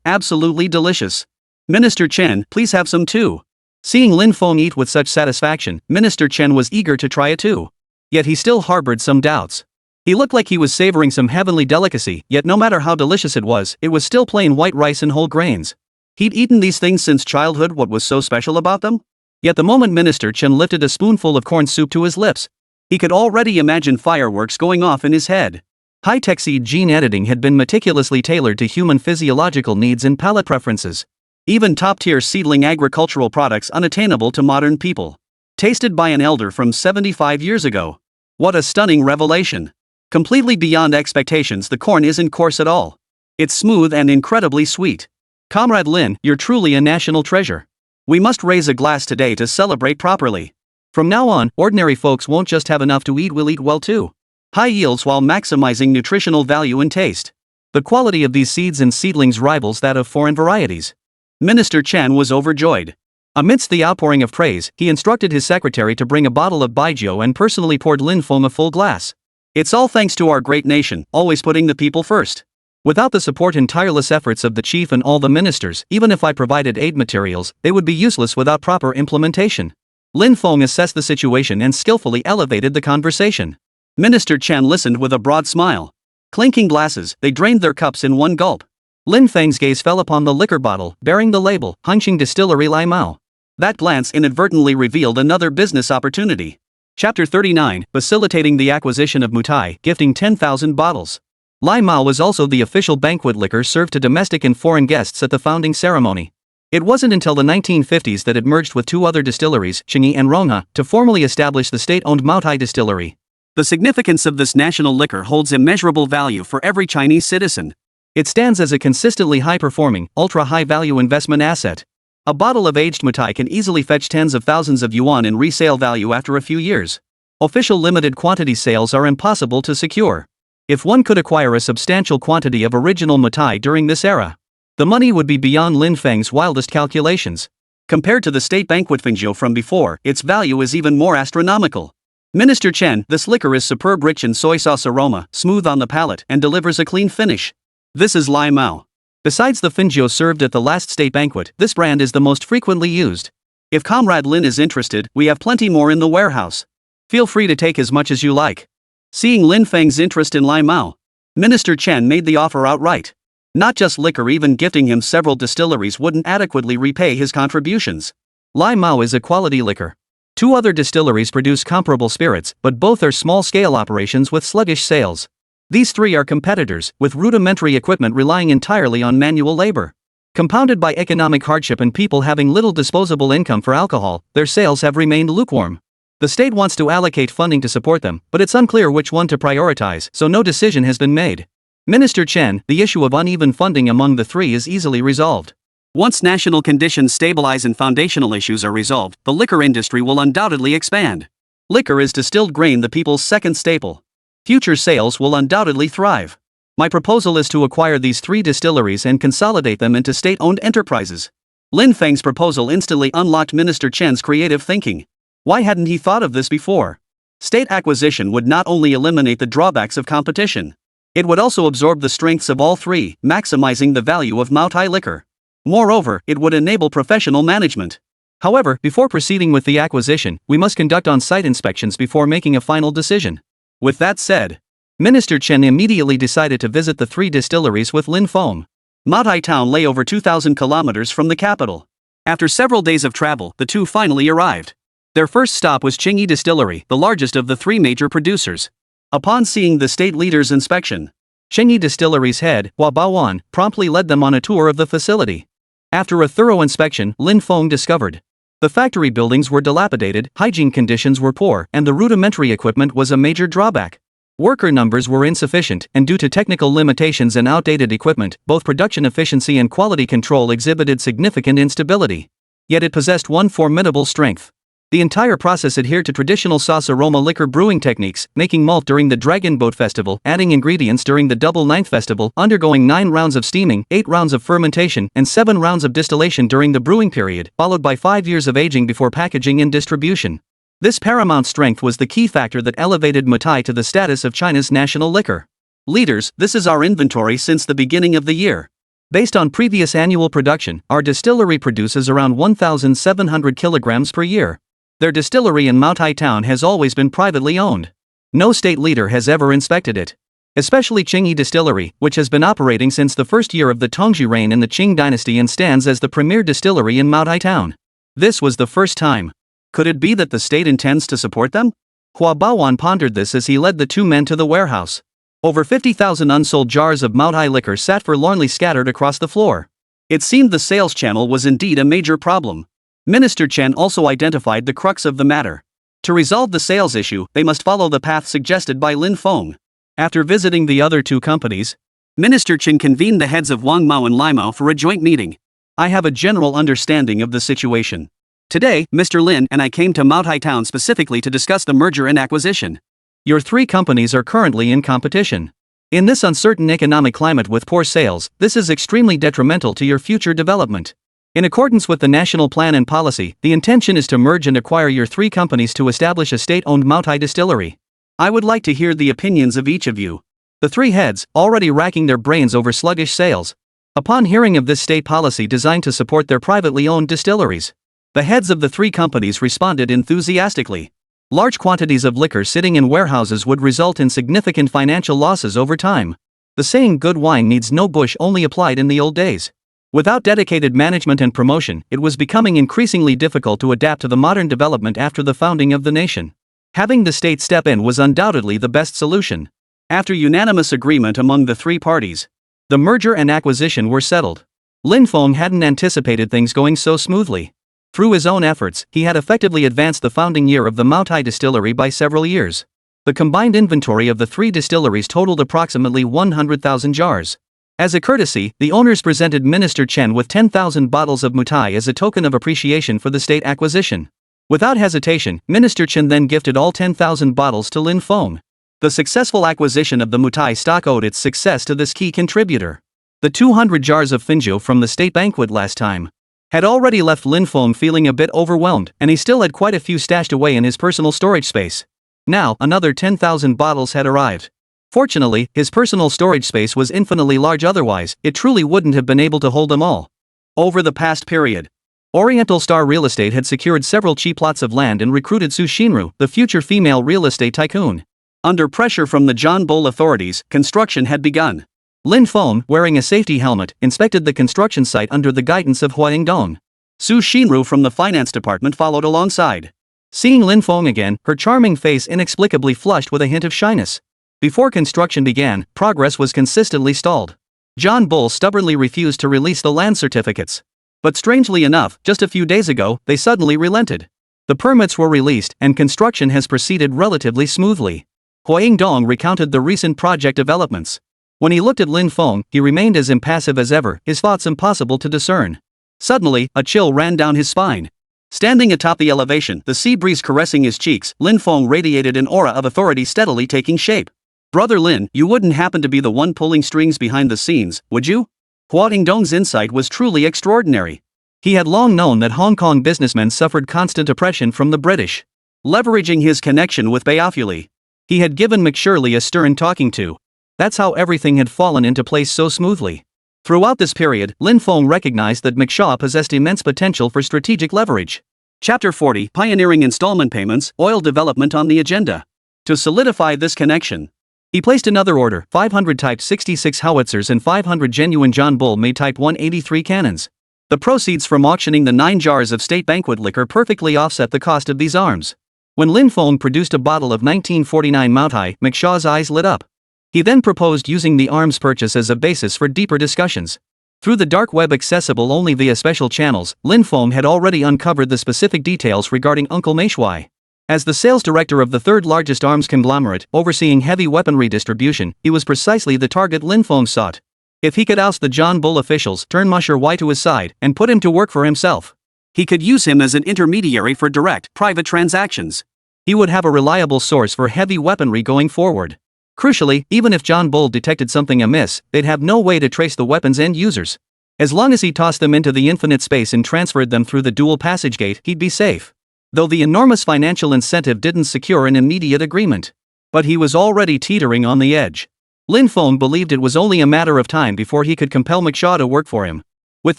Absolutely delicious. Minister Chen, please have some too. Seeing Lin Feng eat with such satisfaction, Minister Chen was eager to try it too. Yet he still harbored some doubts. He looked like he was savoring some heavenly delicacy, yet no matter how delicious it was still plain white rice and whole grains. He'd eaten these things since childhood. What was so special about them? Yet the moment Minister Chen lifted a spoonful of corn soup to his lips, he could already imagine fireworks going off in his head. High-tech seed gene editing had been meticulously tailored to human physiological needs and palate preferences. Even top-tier seedling agricultural products unattainable to modern people. Tasted by an elder from 75 years ago. What a stunning revelation. Completely beyond expectations, the corn isn't coarse at all. It's smooth and incredibly sweet. Comrade Lin, you're truly a national treasure. We must raise a glass today to celebrate properly. From now on, ordinary folks won't just have enough to eat, we'll eat well too. High yields while maximizing nutritional value and taste. The quality of these seeds and seedlings rivals that of foreign varieties. Minister Chen was overjoyed. Amidst the outpouring of praise, he instructed his secretary to bring a bottle of baijiu and personally poured Lin Feng a full glass. It's all thanks to our great nation, always putting the people first. Without the support and tireless efforts of the chief and all the ministers, even if I provided aid materials, they would be useless without proper implementation. Lin Feng assessed the situation and skillfully elevated the conversation. Minister Chen listened with a broad smile. Clinking glasses, they drained their cups in one gulp. Lin Feng's gaze fell upon the liquor bottle, bearing the label, Hangqing Distillery Lai Mao. That glance inadvertently revealed another business opportunity. Chapter 39, Facilitating the Acquisition of Mutai, Gifting 10,000 Bottles. Lai Mao was also the official banquet liquor served to domestic and foreign guests at the founding ceremony. It wasn't until the 1950s that it merged with 2 other distilleries, Qingyi and Rongha, to formally establish the state-owned Maotai distillery. The significance of this national liquor holds immeasurable value for every Chinese citizen. It stands as a consistently high-performing, ultra-high-value investment asset. A bottle of aged Mutai can easily fetch tens of thousands of yuan in resale value after a few years. Official limited quantity sales are impossible to secure. If one could acquire a substantial quantity of original Mutai during this era, the money would be beyond Lin Feng's wildest calculations. Compared to the state banquet Fengjiu from before, its value is even more astronomical. Minister Chen, this liquor is superb, rich in soy sauce aroma, smooth on the palate, and delivers a clean finish. This is Lai Mao. Besides the Fengjiu served at the last state banquet, this brand is the most frequently used. If Comrade Lin is interested, we have plenty more in the warehouse. Feel free to take as much as you like. Seeing Lin Feng's interest in Lai Mao, Minister Chen made the offer outright. Not just liquor, even gifting him several distilleries wouldn't adequately repay his contributions. Lai Mao is a quality liquor. 2 other distilleries produce comparable spirits, but both are small-scale operations with sluggish sales. These 3 are competitors, with rudimentary equipment relying entirely on manual labor. Compounded by economic hardship and people having little disposable income for alcohol, their sales have remained lukewarm. The state wants to allocate funding to support them, but it's unclear which one to prioritize, so no decision has been made. Minister Chen, the issue of uneven funding among the 3 is easily resolved. Once national conditions stabilize and foundational issues are resolved, the liquor industry will undoubtedly expand. Liquor is distilled grain, the people's second staple. Future sales will undoubtedly thrive. My proposal is to acquire these 3 distilleries and consolidate them into state-owned enterprises. Lin Feng's proposal instantly unlocked Minister Chen's creative thinking. Why hadn't he thought of this before? State acquisition would not only eliminate the drawbacks of competition, it would also absorb the strengths of all 3, maximizing the value of Maotai liquor. Moreover, it would enable professional management. However, before proceeding with the acquisition, we must conduct on-site inspections before making a final decision. With that said, Minister Chen immediately decided to visit the 3 distilleries with Lin Feng. Maotai town lay over 2,000 kilometers from the capital. After several days of travel, the 2 finally arrived. Their first stop was Qingyi Distillery, the largest of the 3 major producers. Upon seeing the state leader's inspection, Qingyi Distillery's head, Hua Baowan, promptly led them on a tour of the facility. After a thorough inspection, Lin Feng discovered the factory buildings were dilapidated, hygiene conditions were poor, and the rudimentary equipment was a major drawback. Worker numbers were insufficient, and due to technical limitations and outdated equipment, both production efficiency and quality control exhibited significant instability. Yet it possessed one formidable strength. The entire process adhered to traditional sauce aroma liquor brewing techniques, making malt during the Dragon Boat Festival, adding ingredients during the Double Ninth Festival, undergoing 9 rounds of steaming, 8 rounds of fermentation, and 7 rounds of distillation during the brewing period, followed by 5 years of aging before packaging and distribution. This paramount strength was the key factor that elevated Maotai to the status of China's national liquor. Leaders, this is our inventory since the beginning of the year. Based on previous annual production, our distillery produces around 1,700 kilograms per year. Their distillery in Maotai town has always been privately owned. No state leader has ever inspected it. Especially Qingyi Distillery, which has been operating since the first year of the Tongzhi reign in the Qing dynasty and stands as the premier distillery in Maotai town. This was the first time. Could it be that the state intends to support them? Hua Baowan pondered this as he led the 2 men to the warehouse. Over 50,000 unsold jars of Maotai liquor sat forlornly scattered across the floor. It seemed the sales channel was indeed a major problem. Minister Chen also identified the crux of the matter. To resolve the sales issue, they must follow the path suggested by Lin Feng. After visiting the other 2 companies, Minister Chen convened the heads of Wang Mao and Lai Mao for a joint meeting. I have a general understanding of the situation. Today, Mr. Lin and I came to Maotai town specifically to discuss the merger and acquisition. Your 3 companies are currently in competition. In this uncertain economic climate with poor sales, this is extremely detrimental to your future development. In accordance with the national plan and policy, the intention is to merge and acquire your 3 companies to establish a state-owned Maotai distillery. I would like to hear the opinions of each of you. The 3 heads, already racking their brains over sluggish sales. Upon hearing of this state policy designed to support their privately owned distilleries, the heads of the 3 companies responded enthusiastically. Large quantities of liquor sitting in warehouses would result in significant financial losses over time. The saying "good wine needs no bush" only applied in the old days. Without dedicated management and promotion, it was becoming increasingly difficult to adapt to the modern development after the founding of the nation. Having the state step in was undoubtedly the best solution. After unanimous agreement among the 3 parties, the merger and acquisition were settled. Lin Feng hadn't anticipated things going so smoothly. Through his own efforts, he had effectively advanced the founding year of the Maotai distillery by several years. The combined inventory of the 3 distilleries totaled approximately 100,000 jars. As a courtesy, the owners presented Minister Chen with 10,000 bottles of Maotai as a token of appreciation for the state acquisition. Without hesitation, Minister Chen then gifted all 10,000 bottles to Lin Feng. The successful acquisition of the Maotai stock owed its success to this key contributor. The 200 jars of Finjo from the state banquet last time had already left Lin Feng feeling a bit overwhelmed, and he still had quite a few stashed away in his personal storage space. Now, another 10,000 bottles had arrived. Fortunately, his personal storage space was infinitely large, otherwise, it truly wouldn't have been able to hold them all. Over the past period, Oriental Star Real Estate had secured several cheap plots of land and recruited Su Shinru, the future female real estate tycoon. Under pressure from the Jeonbul authorities, construction had begun. Lin Feng, wearing a safety helmet, inspected the construction site under the guidance of Hua Yingdong. Su Xinru from the finance department followed alongside. Seeing Lin Feng again, her charming face inexplicably flushed with a hint of shyness. Before construction began, progress was consistently stalled. Jeonbul stubbornly refused to release the land certificates. But strangely enough, just a few days ago, they suddenly relented. The permits were released, and construction has proceeded relatively smoothly. Hua Yingdong recounted the recent project developments. When he looked at Lin Feng, he remained as impassive as ever, his thoughts impossible to discern. Suddenly, a chill ran down his spine. Standing atop the elevation, the sea breeze caressing his cheeks, Lin Feng radiated an aura of authority steadily taking shape. Brother Lin, you wouldn't happen to be the one pulling strings behind the scenes, would you? Hua Yingdong's insight was truly extraordinary. He had long known that Hong Kong businessmen suffered constant oppression from the British. Leveraging his connection with Beofuli, he had given McShirley a stern talking to. That's how everything had fallen into place so smoothly. Throughout this period, Lin Feng recognized that McShaw possessed immense potential for strategic leverage. Chapter 40, Pioneering Installment Payments, Oil Development on the Agenda. To solidify this connection, he placed another order, 500 Type 66 howitzers and 500 genuine Jeonbul-made Type 183 cannons. The proceeds from auctioning the 9 jars of state banquet liquor perfectly offset the cost of these arms. When Lin Feng produced a bottle of 1949 Moutai, McShaw's eyes lit up. He then proposed using the arms purchase as a basis for deeper discussions. Through the dark web accessible only via special channels, Lin Feng had already uncovered the specific details regarding Uncle Meishui. As the sales director of the third largest arms conglomerate, overseeing heavy weaponry distribution, he was precisely the target Lin Feng sought. If he could oust the Jeonbul officials, turn McShirley to his side, and put him to work for himself, he could use him as an intermediary for direct, private transactions. He would have a reliable source for heavy weaponry going forward. Crucially, even if Jeonbul detected something amiss, they'd have no way to trace the weapon's end users. As long as he tossed them into the infinite space and transferred them through the dual passage gate, he'd be safe. Though the enormous financial incentive didn't secure an immediate agreement. But he was already teetering on the edge. Lin Feng believed it was only a matter of time before he could compel McShaw to work for him. With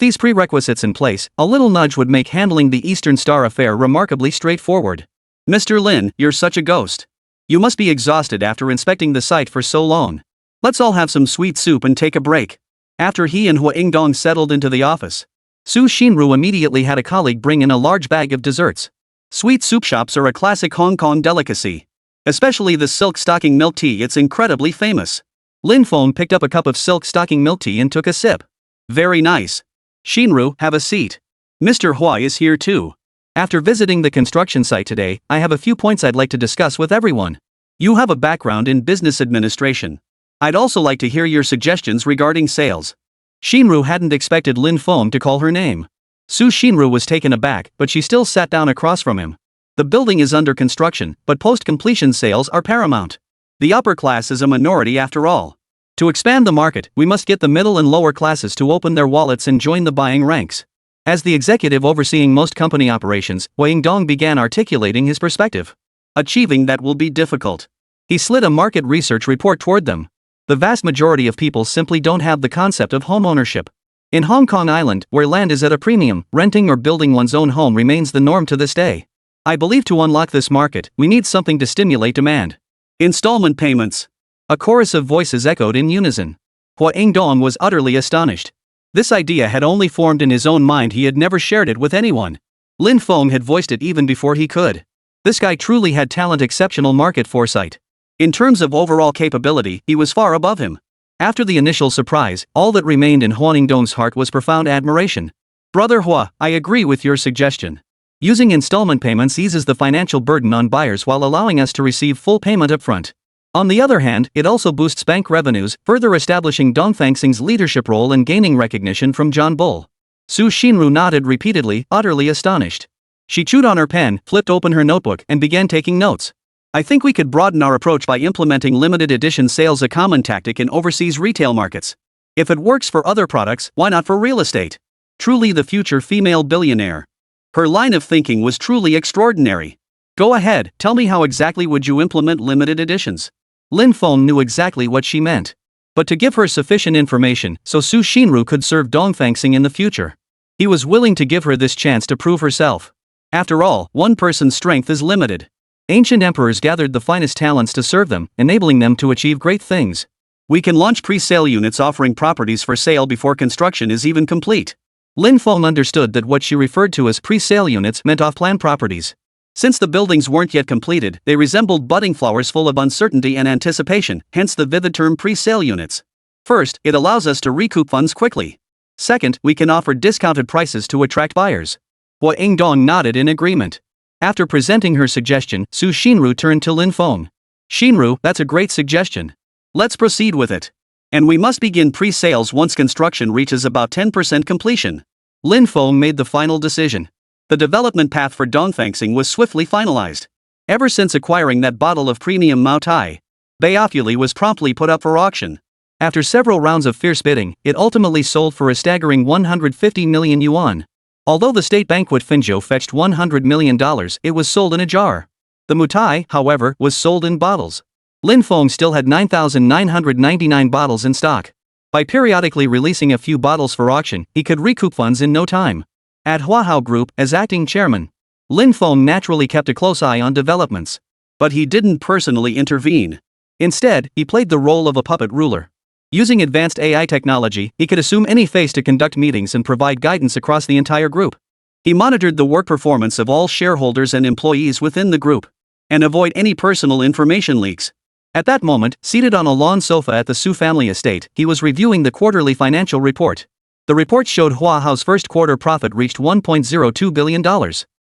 these prerequisites in place, a little nudge would make handling the Eastern Star affair remarkably straightforward. Mr. Lin, you're such a ghost. You must be exhausted after inspecting the site for so long. Let's all have some sweet soup and take a break. After he and Hua Yingdong settled into the office, Su Xinru immediately had a colleague bring in a large bag of desserts. Sweet soup shops are a classic Hong Kong delicacy. Especially the silk stocking milk tea, it's incredibly famous. Lin Feng picked up a cup of silk stocking milk tea and took a sip. Very nice. Xinru, have a seat. Mr. Hua is here too. After visiting the construction site today, I have a few points I'd like to discuss with everyone. You have a background in business administration. I'd also like to hear your suggestions regarding sales. Xinru hadn't expected Lin Feng to call her name. Su Xinru was taken aback, but she still sat down across from him. The building is under construction, but post-completion sales are paramount. The upper class is a minority after all. To expand the market, we must get the middle and lower classes to open their wallets and join the buying ranks. As the executive overseeing most company operations, Hua Yingdong began articulating his perspective. Achieving that will be difficult. He slid a market research report toward them. The vast majority of people simply don't have the concept of homeownership. In Hong Kong Island, where land is at a premium, renting or building one's own home remains the norm to this day. I believe to unlock this market, we need something to stimulate demand. Installment payments. A chorus of voices echoed in unison. Hua Yingdong was utterly astonished. This idea had only formed in his own mind, he had never shared it with anyone. Lin Feng had voiced it even before he could. This guy truly had talent, exceptional market foresight. In terms of overall capability, he was far above him. After the initial surprise, all that remained in Hua Yingdong's heart was profound admiration. Brother Hua, I agree with your suggestion. Using installment payments eases the financial burden on buyers while allowing us to receive full payment upfront. On the other hand, it also boosts bank revenues, further establishing Dongfangxing's leadership role and gaining recognition from Jeonbul. Su Xinru nodded repeatedly, utterly astonished. She chewed on her pen, flipped open her notebook, and began taking notes. I think we could broaden our approach by implementing limited edition sales, a common tactic in overseas retail markets. If it works for other products, why not for real estate? Truly the future female billionaire. Her line of thinking was truly extraordinary. Go ahead, tell me, how exactly would you implement limited editions? Lin Feng knew exactly what she meant. But to give her sufficient information so Su Xinru could serve Dongfangxing in the future. He was willing to give her this chance to prove herself. After all, one person's strength is limited. Ancient emperors gathered the finest talents to serve them, enabling them to achieve great things. We can launch pre-sale units offering properties for sale before construction is even complete. Lin Feng understood that what she referred to as pre-sale units meant off-plan properties. Since the buildings weren't yet completed, they resembled budding flowers full of uncertainty and anticipation, hence the vivid term pre-sale units. First, it allows us to recoup funds quickly. Second, we can offer discounted prices to attract buyers. Hua Ingdong nodded in agreement. After presenting her suggestion, Su Xinru turned to Lin Feng. Xinru, that's a great suggestion. Let's proceed with it. And we must begin pre-sales once construction reaches about 10% completion. Lin Feng made the final decision. The development path for Dongfangxing was swiftly finalized. Ever since acquiring that bottle of premium Mao Tai, Baofuli was promptly put up for auction. After several rounds of fierce bidding, it ultimately sold for a staggering 150 million yuan. Although the state banquet Finjo fetched $100 million, it was sold in a jar. The Mutai, however, was sold in bottles. Lin Feng still had 9,999 bottles in stock. By periodically releasing a few bottles for auction, he could recoup funds in no time. At Huahao Group, as acting chairman, Lin Feng naturally kept a close eye on developments. But he didn't personally intervene. Instead, he played the role of a puppet ruler. Using advanced AI technology, he could assume any face to conduct meetings and provide guidance across the entire group. He monitored the work performance of all shareholders and employees within the group, and avoid any personal information leaks. At that moment, seated on a lawn sofa at the Su family estate, he was reviewing the quarterly financial report. The report showed Huahao's first quarter profit reached $1.02 billion.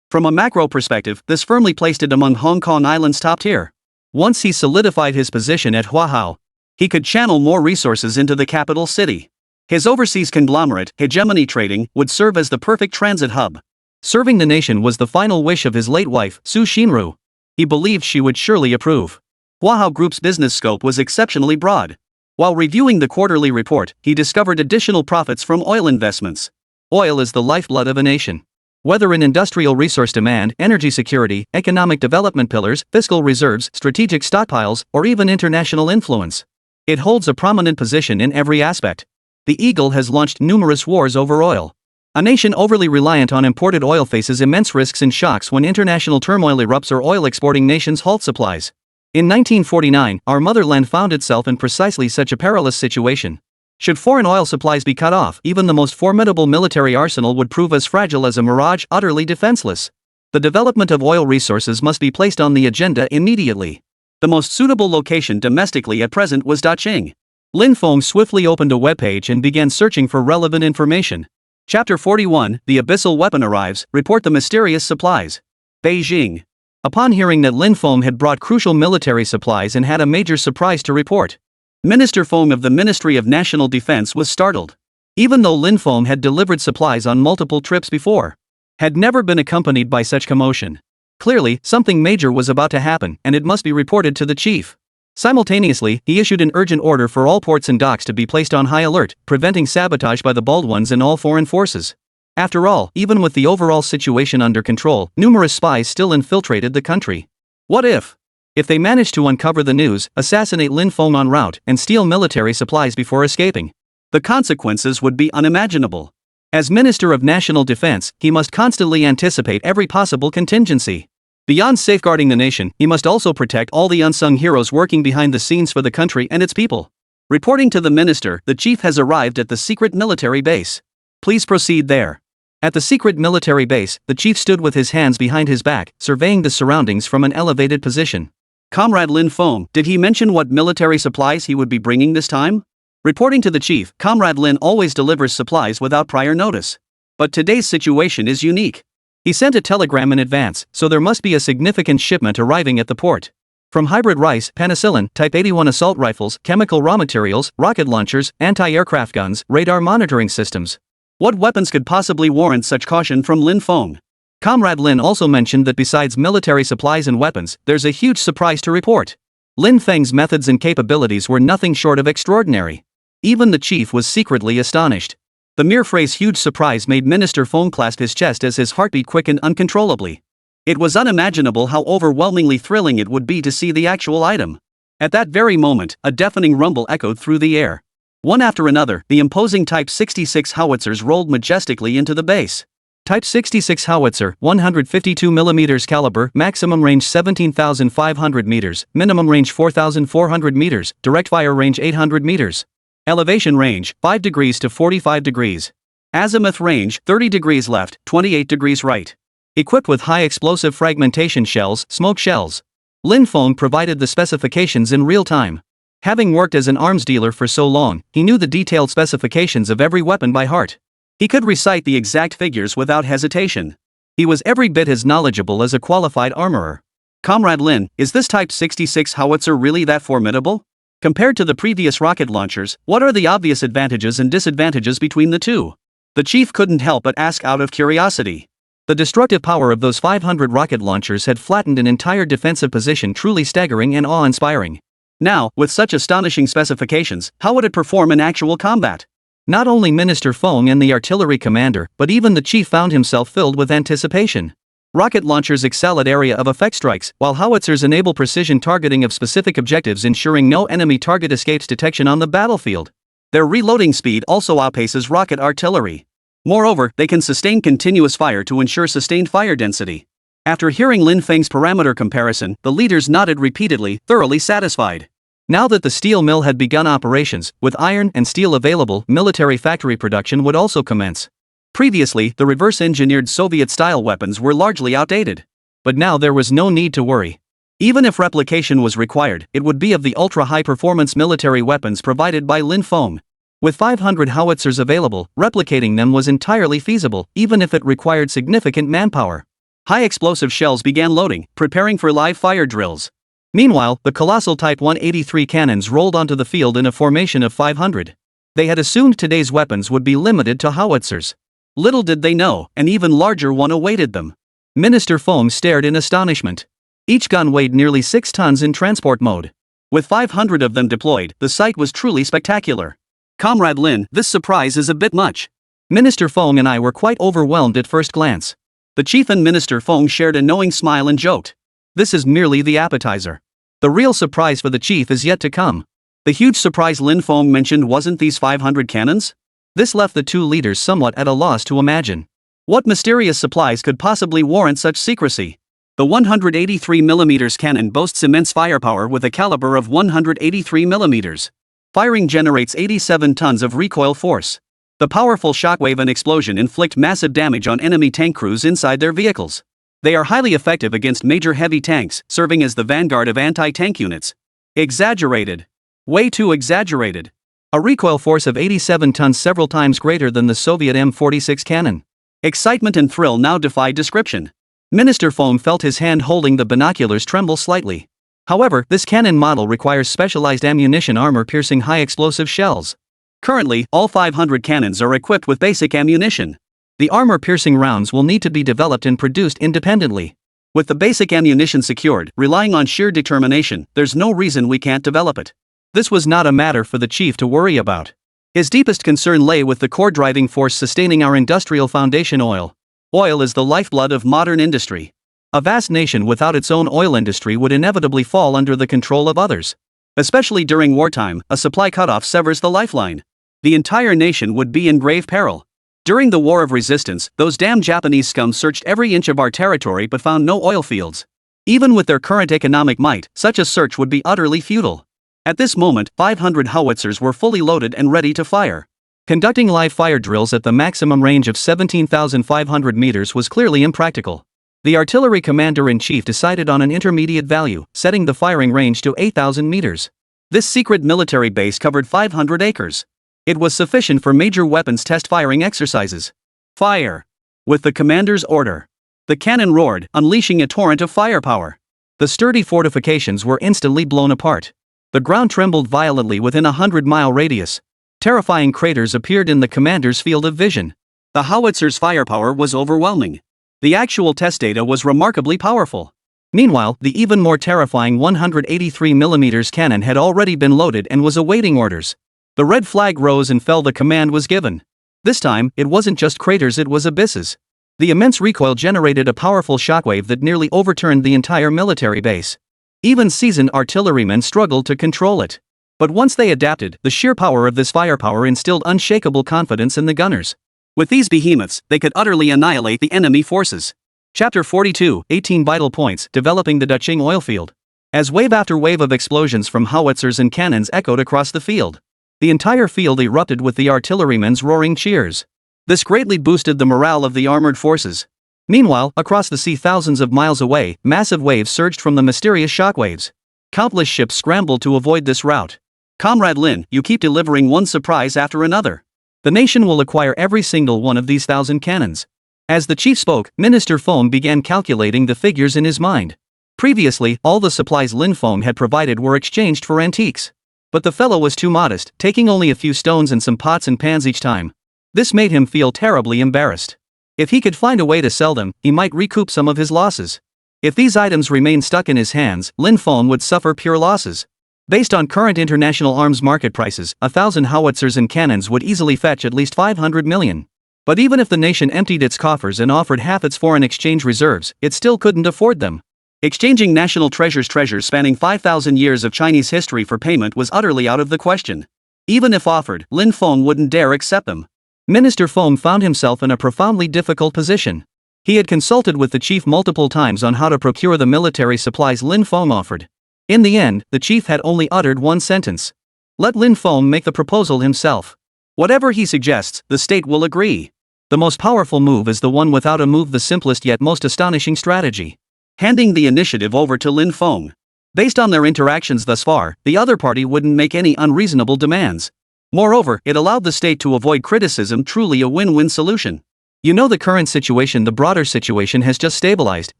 From a macro perspective, this firmly placed it among Hong Kong Island's top tier. Once he solidified his position at Huahao, he could channel more resources into the capital city. His overseas conglomerate, Hegemony Trading, would serve as the perfect transit hub. Serving the nation was the final wish of his late wife, Su Xinru. He believed she would surely approve. Huahao Group's business scope was exceptionally broad. While reviewing the quarterly report, he discovered additional profits from oil investments. Oil is the lifeblood of a nation. Whether in industrial resource demand, energy security, economic development pillars, fiscal reserves, strategic stockpiles, or even international influence, it holds a prominent position in every aspect. The Eagle has launched numerous wars over oil. A nation overly reliant on imported oil faces immense risks and shocks when international turmoil erupts or oil exporting nations halt supplies. In 1949, our motherland found itself in precisely such a perilous situation. Should foreign oil supplies be cut off, even the most formidable military arsenal would prove as fragile as a mirage, utterly defenseless. The development of oil resources must be placed on the agenda immediately. The most suitable location domestically at present was Daqing. Lin Feng swiftly opened a webpage and began searching for relevant information. Chapter 41, The Abyssal Weapon Arrives, Report the Mysterious Supplies. Beijing. Upon hearing that Lin Feng had brought crucial military supplies and had a major surprise to report, Minister Feng of the Ministry of National Defense was startled. Even though Lin Feng had delivered supplies on multiple trips before, had never been accompanied by such commotion. Clearly, something major was about to happen, and it must be reported to the chief. Simultaneously, he issued an urgent order for all ports and docks to be placed on high alert, preventing sabotage by the Bald Ones and all foreign forces. After all, even with the overall situation under control, numerous spies still infiltrated the country. What if they managed to uncover the news, assassinate Lin Feng en route, and steal military supplies before escaping? The consequences would be unimaginable. As Minister of National Defense, he must constantly anticipate every possible contingency. Beyond safeguarding the nation, he must also protect all the unsung heroes working behind the scenes for the country and its people. Reporting to the minister, the chief has arrived at the secret military base. Please proceed there. At the secret military base, the chief stood with his hands behind his back, surveying the surroundings from an elevated position. Comrade Lin Feng, did he mention what military supplies he would be bringing this time? Reporting to the chief, Comrade Lin always delivers supplies without prior notice. But today's situation is unique. He sent a telegram in advance, so there must be a significant shipment arriving at the port. From hybrid rice, penicillin, Type 81 assault rifles, chemical raw materials, rocket launchers, anti-aircraft guns, radar monitoring systems. What weapons could possibly warrant such caution from Lin Feng? Comrade Lin also mentioned that besides military supplies and weapons, there's a huge surprise to report. Lin Feng's methods and capabilities were nothing short of extraordinary. Even the chief was secretly astonished. The mere phrase huge surprise made Minister Feng clasp his chest as his heartbeat quickened uncontrollably. It was unimaginable how overwhelmingly thrilling it would be to see the actual item. At that very moment, a deafening rumble echoed through the air. One after another, the imposing Type 66 howitzers rolled majestically into the base. Type 66 howitzer, 152 mm caliber, maximum range 17,500 meters, minimum range 4,400 meters, direct fire range 800 meters. Elevation range, 5 degrees to 45 degrees. Azimuth range, 30 degrees left, 28 degrees right. Equipped with high explosive fragmentation shells, smoke shells. Lin Feng provided the specifications in real time. Having worked as an arms dealer for so long, he knew the detailed specifications of every weapon by heart. He could recite the exact figures without hesitation. He was every bit as knowledgeable as a qualified armorer. Comrade Lin, is this Type 66 howitzer really that formidable? Compared to the previous rocket launchers, what are the obvious advantages and disadvantages between the two? The chief couldn't help but ask out of curiosity. The destructive power of those 500 rocket launchers had flattened an entire defensive position truly staggering and awe-inspiring. Now, with such astonishing specifications, how would it perform in actual combat? Not only Minister Feng and the artillery commander, but even the chief found himself filled with anticipation. Rocket launchers excel at area of effect strikes, while howitzers enable precision targeting of specific objectives, ensuring no enemy target escapes detection on the battlefield. Their reloading speed also outpaces rocket artillery. Moreover, they can sustain continuous fire to ensure sustained fire density. After hearing Lin Feng's parameter comparison, the leaders nodded repeatedly, thoroughly satisfied. Now that the steel mill had begun operations, with iron and steel available, military factory production would also commence. Previously, the reverse-engineered Soviet-style weapons were largely outdated. But now there was no need to worry. Even if replication was required, it would be of the ultra-high-performance military weapons provided by Lin Feng. With 500 howitzers available, replicating them was entirely feasible, even if it required significant manpower. High explosive shells began loading, preparing for live fire drills. Meanwhile, the colossal Type 183 cannons rolled onto the field in a formation of 500. They had assumed today's weapons would be limited to howitzers. Little did they know, an even larger one awaited them. Minister Feng stared in astonishment. Each gun weighed nearly 6 tons in transport mode. With 500 of them deployed, the sight was truly spectacular. Comrade Lin, this surprise is a bit much. Minister Feng and I were quite overwhelmed at first glance. The chief and Minister Feng shared a knowing smile and joked. This is merely the appetizer. The real surprise for the chief is yet to come. The huge surprise Lin Feng mentioned wasn't these 500 cannons? This left the two leaders somewhat at a loss to imagine. What mysterious supplies could possibly warrant such secrecy? The 183mm cannon boasts immense firepower with a caliber of 183mm. Firing generates 87 tons of recoil force. The powerful shockwave and explosion inflict massive damage on enemy tank crews inside their vehicles. They are highly effective against major heavy tanks, serving as the vanguard of anti-tank units. Exaggerated. Way too exaggerated. A recoil force of 87 tons, several times greater than the Soviet M46 cannon. Excitement and thrill now defy description. Minister Feng felt his hand holding the binoculars tremble slightly. However, this cannon model requires specialized ammunition, armor-piercing high-explosive shells. Currently, all 500 cannons are equipped with basic ammunition. The armor-piercing rounds will need to be developed and produced independently. With the basic ammunition secured, relying on sheer determination, there's no reason we can't develop it. This was not a matter for the chief to worry about. His deepest concern lay with the core driving force sustaining our industrial foundation: oil. Oil is the lifeblood of modern industry. A vast nation without its own oil industry would inevitably fall under the control of others. Especially during wartime, a supply cutoff severs the lifeline. The entire nation would be in grave peril. During the War of Resistance, those damn Japanese scum searched every inch of our territory but found no oil fields. Even with their current economic might, such a search would be utterly futile. At this moment, 500 howitzers were fully loaded and ready to fire. Conducting live fire drills at the maximum range of 17,500 meters was clearly impractical. The artillery commander-in-chief decided on an intermediate value, setting the firing range to 8,000 meters. This secret military base covered 500 acres. It was sufficient for major weapons test firing exercises. Fire! With the commander's order, the cannon roared, unleashing a torrent of firepower. The sturdy fortifications were instantly blown apart. The ground trembled violently within a 100-mile radius. Terrifying craters appeared in the commander's field of vision. The howitzer's firepower was overwhelming. The actual test data was remarkably powerful. Meanwhile, the even more terrifying 183mm cannon had already been loaded and was awaiting orders. The red flag rose and fell. The command was given. This time, it wasn't just craters, it was abysses. The immense recoil generated a powerful shockwave that nearly overturned the entire military base. Even seasoned artillerymen struggled to control it. But once they adapted, the sheer power of this firepower instilled unshakable confidence in the gunners. With these behemoths, they could utterly annihilate the enemy forces. Chapter 42, 18 Vital Points, Developing the Dacheng Oilfield. As wave after wave of explosions from howitzers and cannons echoed across the field, the entire field erupted with the artillerymen's roaring cheers. This greatly boosted the morale of the armored forces. Meanwhile, across the sea thousands of miles away, massive waves surged from the mysterious shockwaves. Countless ships scrambled to avoid this rout. Comrade Lin, you keep delivering one surprise after another. The nation will acquire every single one of these 1,000 cannons. As the chief spoke, Minister Fong began calculating the figures in his mind. Previously, all the supplies Lin Fong had provided were exchanged for antiques. But the fellow was too modest, taking only a few stones and some pots and pans each time. This made him feel terribly embarrassed. If he could find a way to sell them, he might recoup some of his losses. If these items remained stuck in his hands, Lin Fong would suffer pure losses. Based on current international arms market prices, 1,000 howitzers and cannons would easily fetch at least 500 million. But even if the nation emptied its coffers and offered half its foreign exchange reserves, it still couldn't afford them. Exchanging national treasures spanning 5,000 years of Chinese history for payment was utterly out of the question. Even if offered, Lin Fong wouldn't dare accept them. Minister Fong found himself in a profoundly difficult position. He had consulted with the chief multiple times on how to procure the military supplies Lin Fong offered. In the end, the chief had only uttered one sentence. Let Lin Fong make the proposal himself. Whatever he suggests, the state will agree. The most powerful move is the one without a move, the simplest yet most astonishing strategy. Handing the initiative over to Lin Fong. Based on their interactions thus far, the other party wouldn't make any unreasonable demands. Moreover, it allowed the state to avoid criticism, truly a win-win solution. You know, the current situation, the broader situation has just stabilized,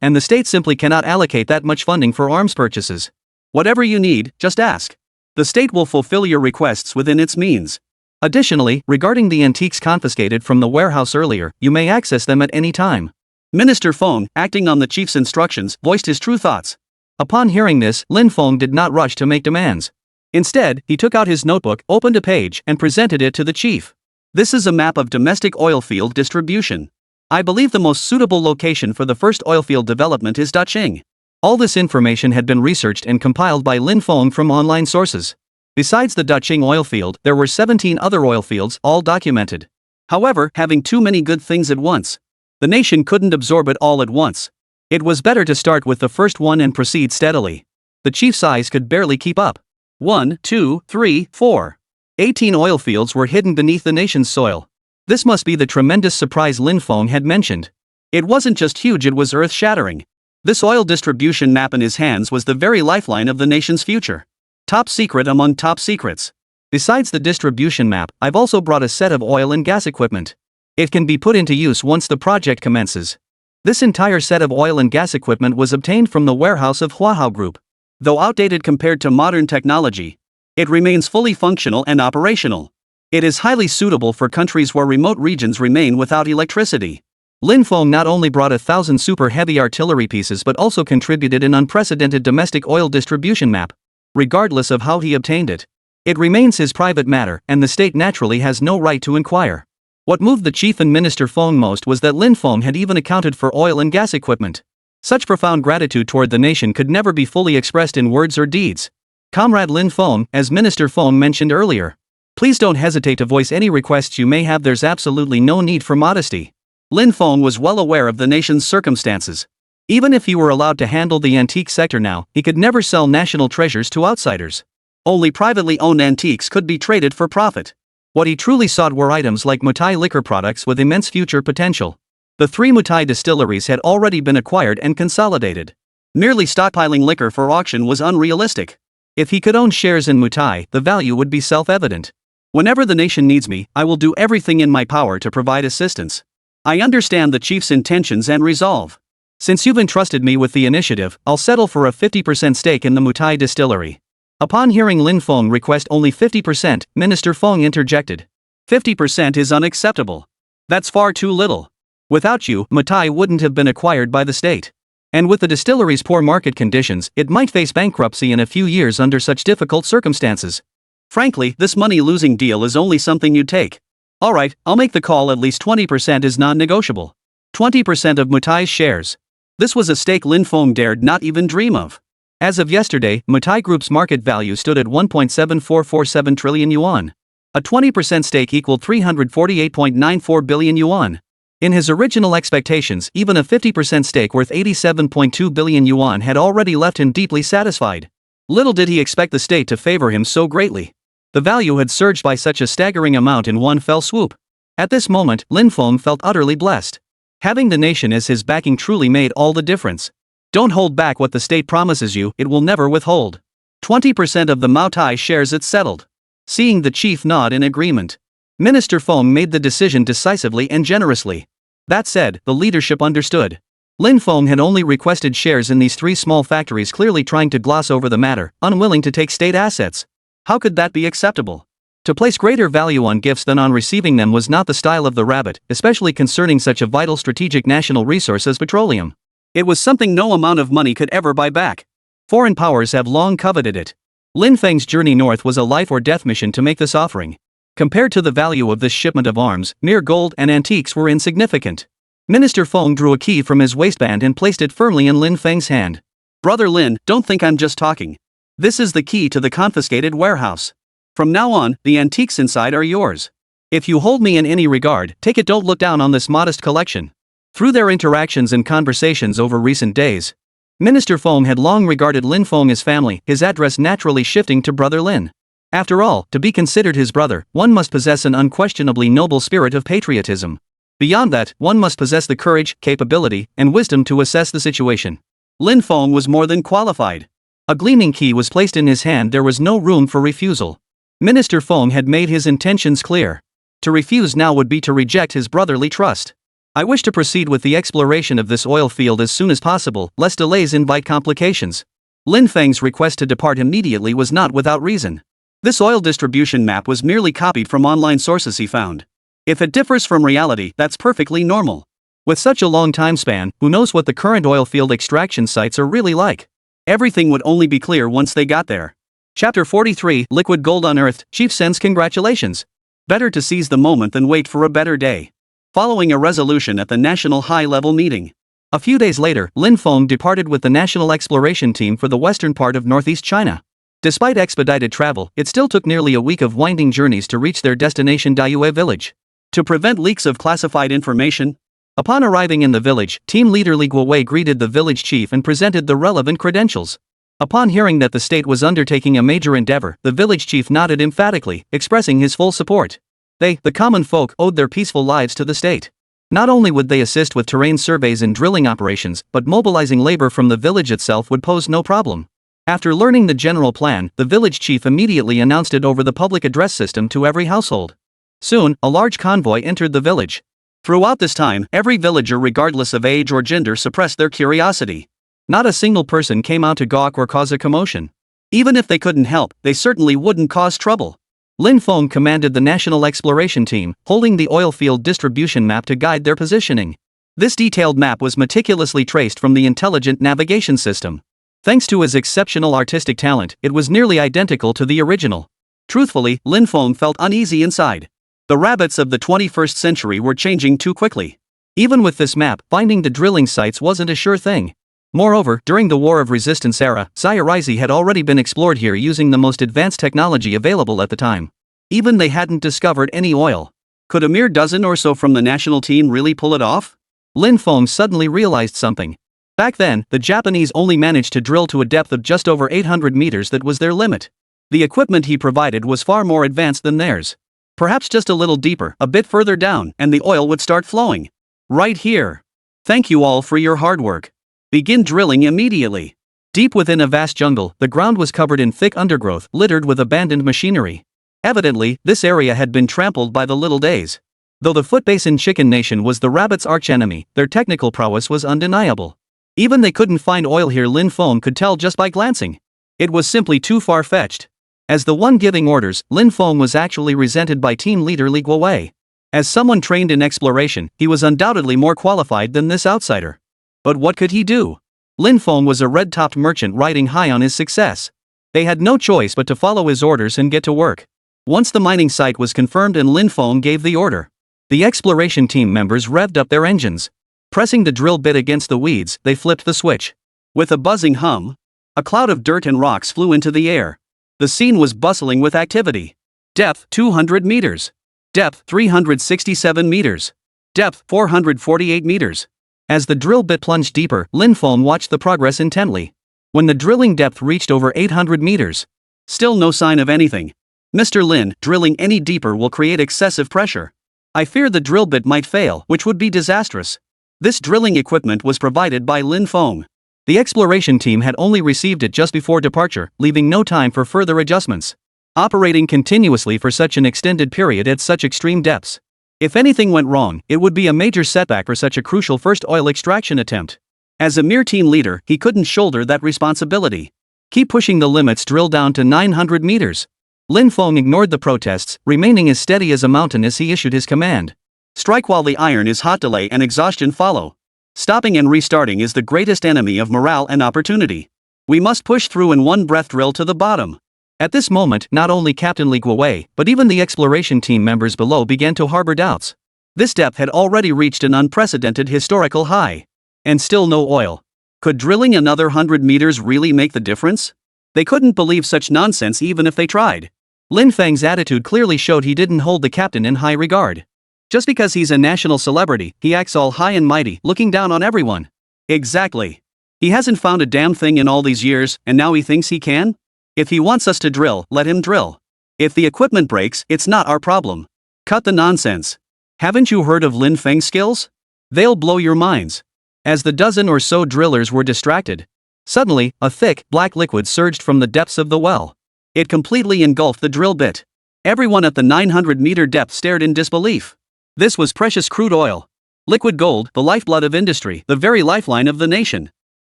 and the state simply cannot allocate that much funding for arms purchases. Whatever you need, just ask. The state will fulfill your requests within its means. Additionally, regarding the antiques confiscated from the warehouse earlier, you may access them at any time. Minister Fong, acting on the chief's instructions, voiced his true thoughts. Upon hearing this, Lin Fong did not rush to make demands. Instead, he took out his notebook, opened a page, and presented it to the chief. This is a map of domestic oil field distribution. I believe the most suitable location for the first oil field development is Dacheng. All this information had been researched and compiled by Lin Fong from online sources. Besides the Dacheng oil field, there were 17 other oil fields, all documented. However, having too many good things at once, the nation couldn't absorb it all at once. It was better to start with the first one and proceed steadily. The chief's eyes could barely keep up. 1, 2, 3, 4. 18 oil fields were hidden beneath the nation's soil. This must be the tremendous surprise Lin Fong had mentioned. It wasn't just huge, it was earth-shattering. This oil distribution map in his hands was the very lifeline of the nation's future. Top secret among top secrets. Besides the distribution map, I've also brought a set of oil and gas equipment. It can be put into use once the project commences. This entire set of oil and gas equipment was obtained from the warehouse of Huahao Group. Though outdated compared to modern technology, it remains fully functional and operational. It is highly suitable for countries where remote regions remain without electricity. Lin Fong not only brought 1,000 super heavy artillery pieces but also contributed an unprecedented domestic oil distribution map. Regardless of how he obtained it, it remains his private matter, and the state naturally has no right to inquire. What moved the chief and Minister Fong most was that Lin Fong had even accounted for oil and gas equipment. Such profound gratitude toward the nation could never be fully expressed in words or deeds. Comrade Lin Fong, as Minister Fong mentioned earlier, please don't hesitate to voice any requests you may have. There's absolutely no need for modesty. Lin Fong was well aware of the nation's circumstances. Even if he were allowed to handle the antique sector now, he could never sell national treasures to outsiders. Only privately owned antiques could be traded for profit. What he truly sought were items like Mutai liquor products with immense future potential. The 3 Mutai distilleries had already been acquired and consolidated. Merely stockpiling liquor for auction was unrealistic. If he could own shares in Mutai, the value would be self-evident. Whenever the nation needs me, I will do everything in my power to provide assistance. I understand the chief's intentions and resolve. Since you've entrusted me with the initiative, I'll settle for a 50% stake in the Mutai distillery. Upon hearing Lin Fong request only 50%, Minister Fong interjected. 50% is unacceptable. That's far too little. Without you, Mutai wouldn't have been acquired by the state. And with the distillery's poor market conditions, it might face bankruptcy in a few years under such difficult circumstances. Frankly, this money-losing deal is only something you'd take. Alright, I'll make the call. At least 20% is non-negotiable. 20% of Mutai's shares. This was a stake Lin Fong dared not even dream of. As of yesterday, Mutai Group's market value stood at 1.7447 trillion yuan. A 20% stake equaled 348.94 billion yuan. In his original expectations, even a 50% stake worth 87.2 billion yuan had already left him deeply satisfied. Little did he expect the state to favor him so greatly. The value had surged by such a staggering amount in one fell swoop. At this moment, Lin Feng felt utterly blessed. Having the nation as his backing truly made all the difference. Don't hold back what the state promises you, it will never withhold. 20% of the Maotai shares, it's settled. Seeing the chief nod in agreement, Minister Feng made the decision decisively and generously. That said, the leadership understood. Lin Feng had only requested shares in these 3 small factories, clearly trying to gloss over the matter, unwilling to take state assets. How could that be acceptable? To place greater value on gifts than on receiving them was not the style of the rabbit, especially concerning such a vital strategic national resource as petroleum. It was something no amount of money could ever buy back. Foreign powers have long coveted it. Lin Feng's journey north was a life or death mission to make this offering. Compared to the value of this shipment of arms, mere gold and antiques were insignificant. Minister Feng drew a key from his waistband and placed it firmly in Lin Feng's hand. Brother Lin, don't think I'm just talking. This is the key to the confiscated warehouse. From now on, the antiques inside are yours. If you hold me in any regard, take it, don't look down on this modest collection. Through their interactions and conversations over recent days, Minister Feng had long regarded Lin Feng as family, his address naturally shifting to Brother Lin. After all, to be considered his brother, one must possess an unquestionably noble spirit of patriotism. Beyond that, one must possess the courage, capability, and wisdom to assess the situation. Lin Feng was more than qualified. A gleaming key was placed in his hand, there was no room for refusal. Minister Feng had made his intentions clear. To refuse now would be to reject his brotherly trust. I wish to proceed with the exploration of this oil field as soon as possible, lest delays invite complications. Lin Feng's request to depart immediately was not without reason. This oil distribution map was merely copied from online sources he found. If it differs from reality, that's perfectly normal. With such a long time span, who knows what the current oil field extraction sites are really like? Everything would only be clear once they got there. Chapter 43, Liquid Gold Unearthed. Chief sends congratulations. Better to seize the moment than wait for a better day. Following a resolution at the National High-Level Meeting. A few days later, Lin Feng departed with the National Exploration Team for the western part of northeast China. Despite expedited travel, it still took nearly a week of winding journeys to reach their destination Dayue village. To prevent leaks of classified information, upon arriving in the village, team leader Li Guowei greeted the village chief and presented the relevant credentials. Upon hearing that the state was undertaking a major endeavor, the village chief nodded emphatically, expressing his full support. They, the common folk, owed their peaceful lives to the state. Not only would they assist with terrain surveys and drilling operations, but mobilizing labor from the village itself would pose no problem. After learning the general plan, the village chief immediately announced it over the public address system to every household. Soon, a large convoy entered the village. Throughout this time, every villager regardless of age or gender suppressed their curiosity. Not a single person came out to gawk or cause a commotion. Even if they couldn't help, they certainly wouldn't cause trouble. Lin Feng commanded the National Exploration Team, holding the oil field distribution map to guide their positioning. This detailed map was meticulously traced from the intelligent navigation system. Thanks to his exceptional artistic talent, it was nearly identical to the original. Truthfully, Lin Feng felt uneasy inside. The rabbits of the 21st century were changing too quickly. Even with this map, finding the drilling sites wasn't a sure thing. Moreover, during the War of Resistance era, Superiority had already been explored here using the most advanced technology available at the time. Even they hadn't discovered any oil. Could a mere dozen or so from the national team really pull it off? Lin Feng suddenly realized something. Back then, the Japanese only managed to drill to a depth of just over 800 meters, that was their limit. The equipment he provided was far more advanced than theirs. Perhaps just a little deeper, a bit further down, and the oil would start flowing. Right here. Thank you all for your hard work. Begin drilling immediately. Deep within a vast jungle, the ground was covered in thick undergrowth, littered with abandoned machinery. Evidently, this area had been trampled by the Little Days. Though the Footbasin Chicken Nation was the rabbits' archenemy, their technical prowess was undeniable. Even they couldn't find oil here, Lin Feng could tell just by glancing. It was simply too far-fetched. As the one giving orders, Lin Feng was actually resented by team leader Li Guowei. As someone trained in exploration, he was undoubtedly more qualified than this outsider. But what could he do? Lin Feng was a red-topped merchant riding high on his success. They had no choice but to follow his orders and get to work. Once the mining site was confirmed and Lin Feng gave the order, the exploration team members revved up their engines. Pressing the drill bit against the weeds, they flipped the switch. With a buzzing hum, a cloud of dirt and rocks flew into the air. The scene was bustling with activity. Depth 200 meters. Depth 367 meters. Depth 448 meters. As the drill bit plunged deeper, Lin Feng watched the progress intently. When the drilling depth reached over 800 meters, still no sign of anything. Mr. Lin, drilling any deeper will create excessive pressure. I fear the drill bit might fail, which would be disastrous. This drilling equipment was provided by Lin Feng. The exploration team had only received it just before departure, leaving no time for further adjustments. Operating continuously for such an extended period at such extreme depths. If anything went wrong, it would be a major setback for such a crucial first oil extraction attempt. As a mere team leader, he couldn't shoulder that responsibility. Keep pushing the limits, drill down to 900 meters. Lin Feng ignored the protests, remaining as steady as a mountain as he issued his command. Strike while the iron is hot. Delay and exhaustion follow. Stopping and restarting is the greatest enemy of morale and opportunity. We must push through in one breath. Drill to the bottom. At this moment, not only Captain Li Guowei, but even the exploration team members below began to harbor doubts. This depth had already reached an unprecedented historical high. And still no oil. Could drilling another 100 meters really make the difference? They couldn't believe such nonsense even if they tried. Lin Feng's attitude clearly showed he didn't hold the captain in high regard. Just because he's a national celebrity, he acts all high and mighty, looking down on everyone. Exactly. He hasn't found a damn thing in all these years, and now he thinks he can? If he wants us to drill, let him drill. If the equipment breaks, it's not our problem. Cut the nonsense. Haven't you heard of Lin Feng's skills? They'll blow your minds. As the dozen or so drillers were distracted, suddenly, a thick, black liquid surged from the depths of the well. It completely engulfed the drill bit. Everyone at the 900-meter depth stared in disbelief. This was precious crude oil. Liquid gold, the lifeblood of industry, the very lifeline of the nation.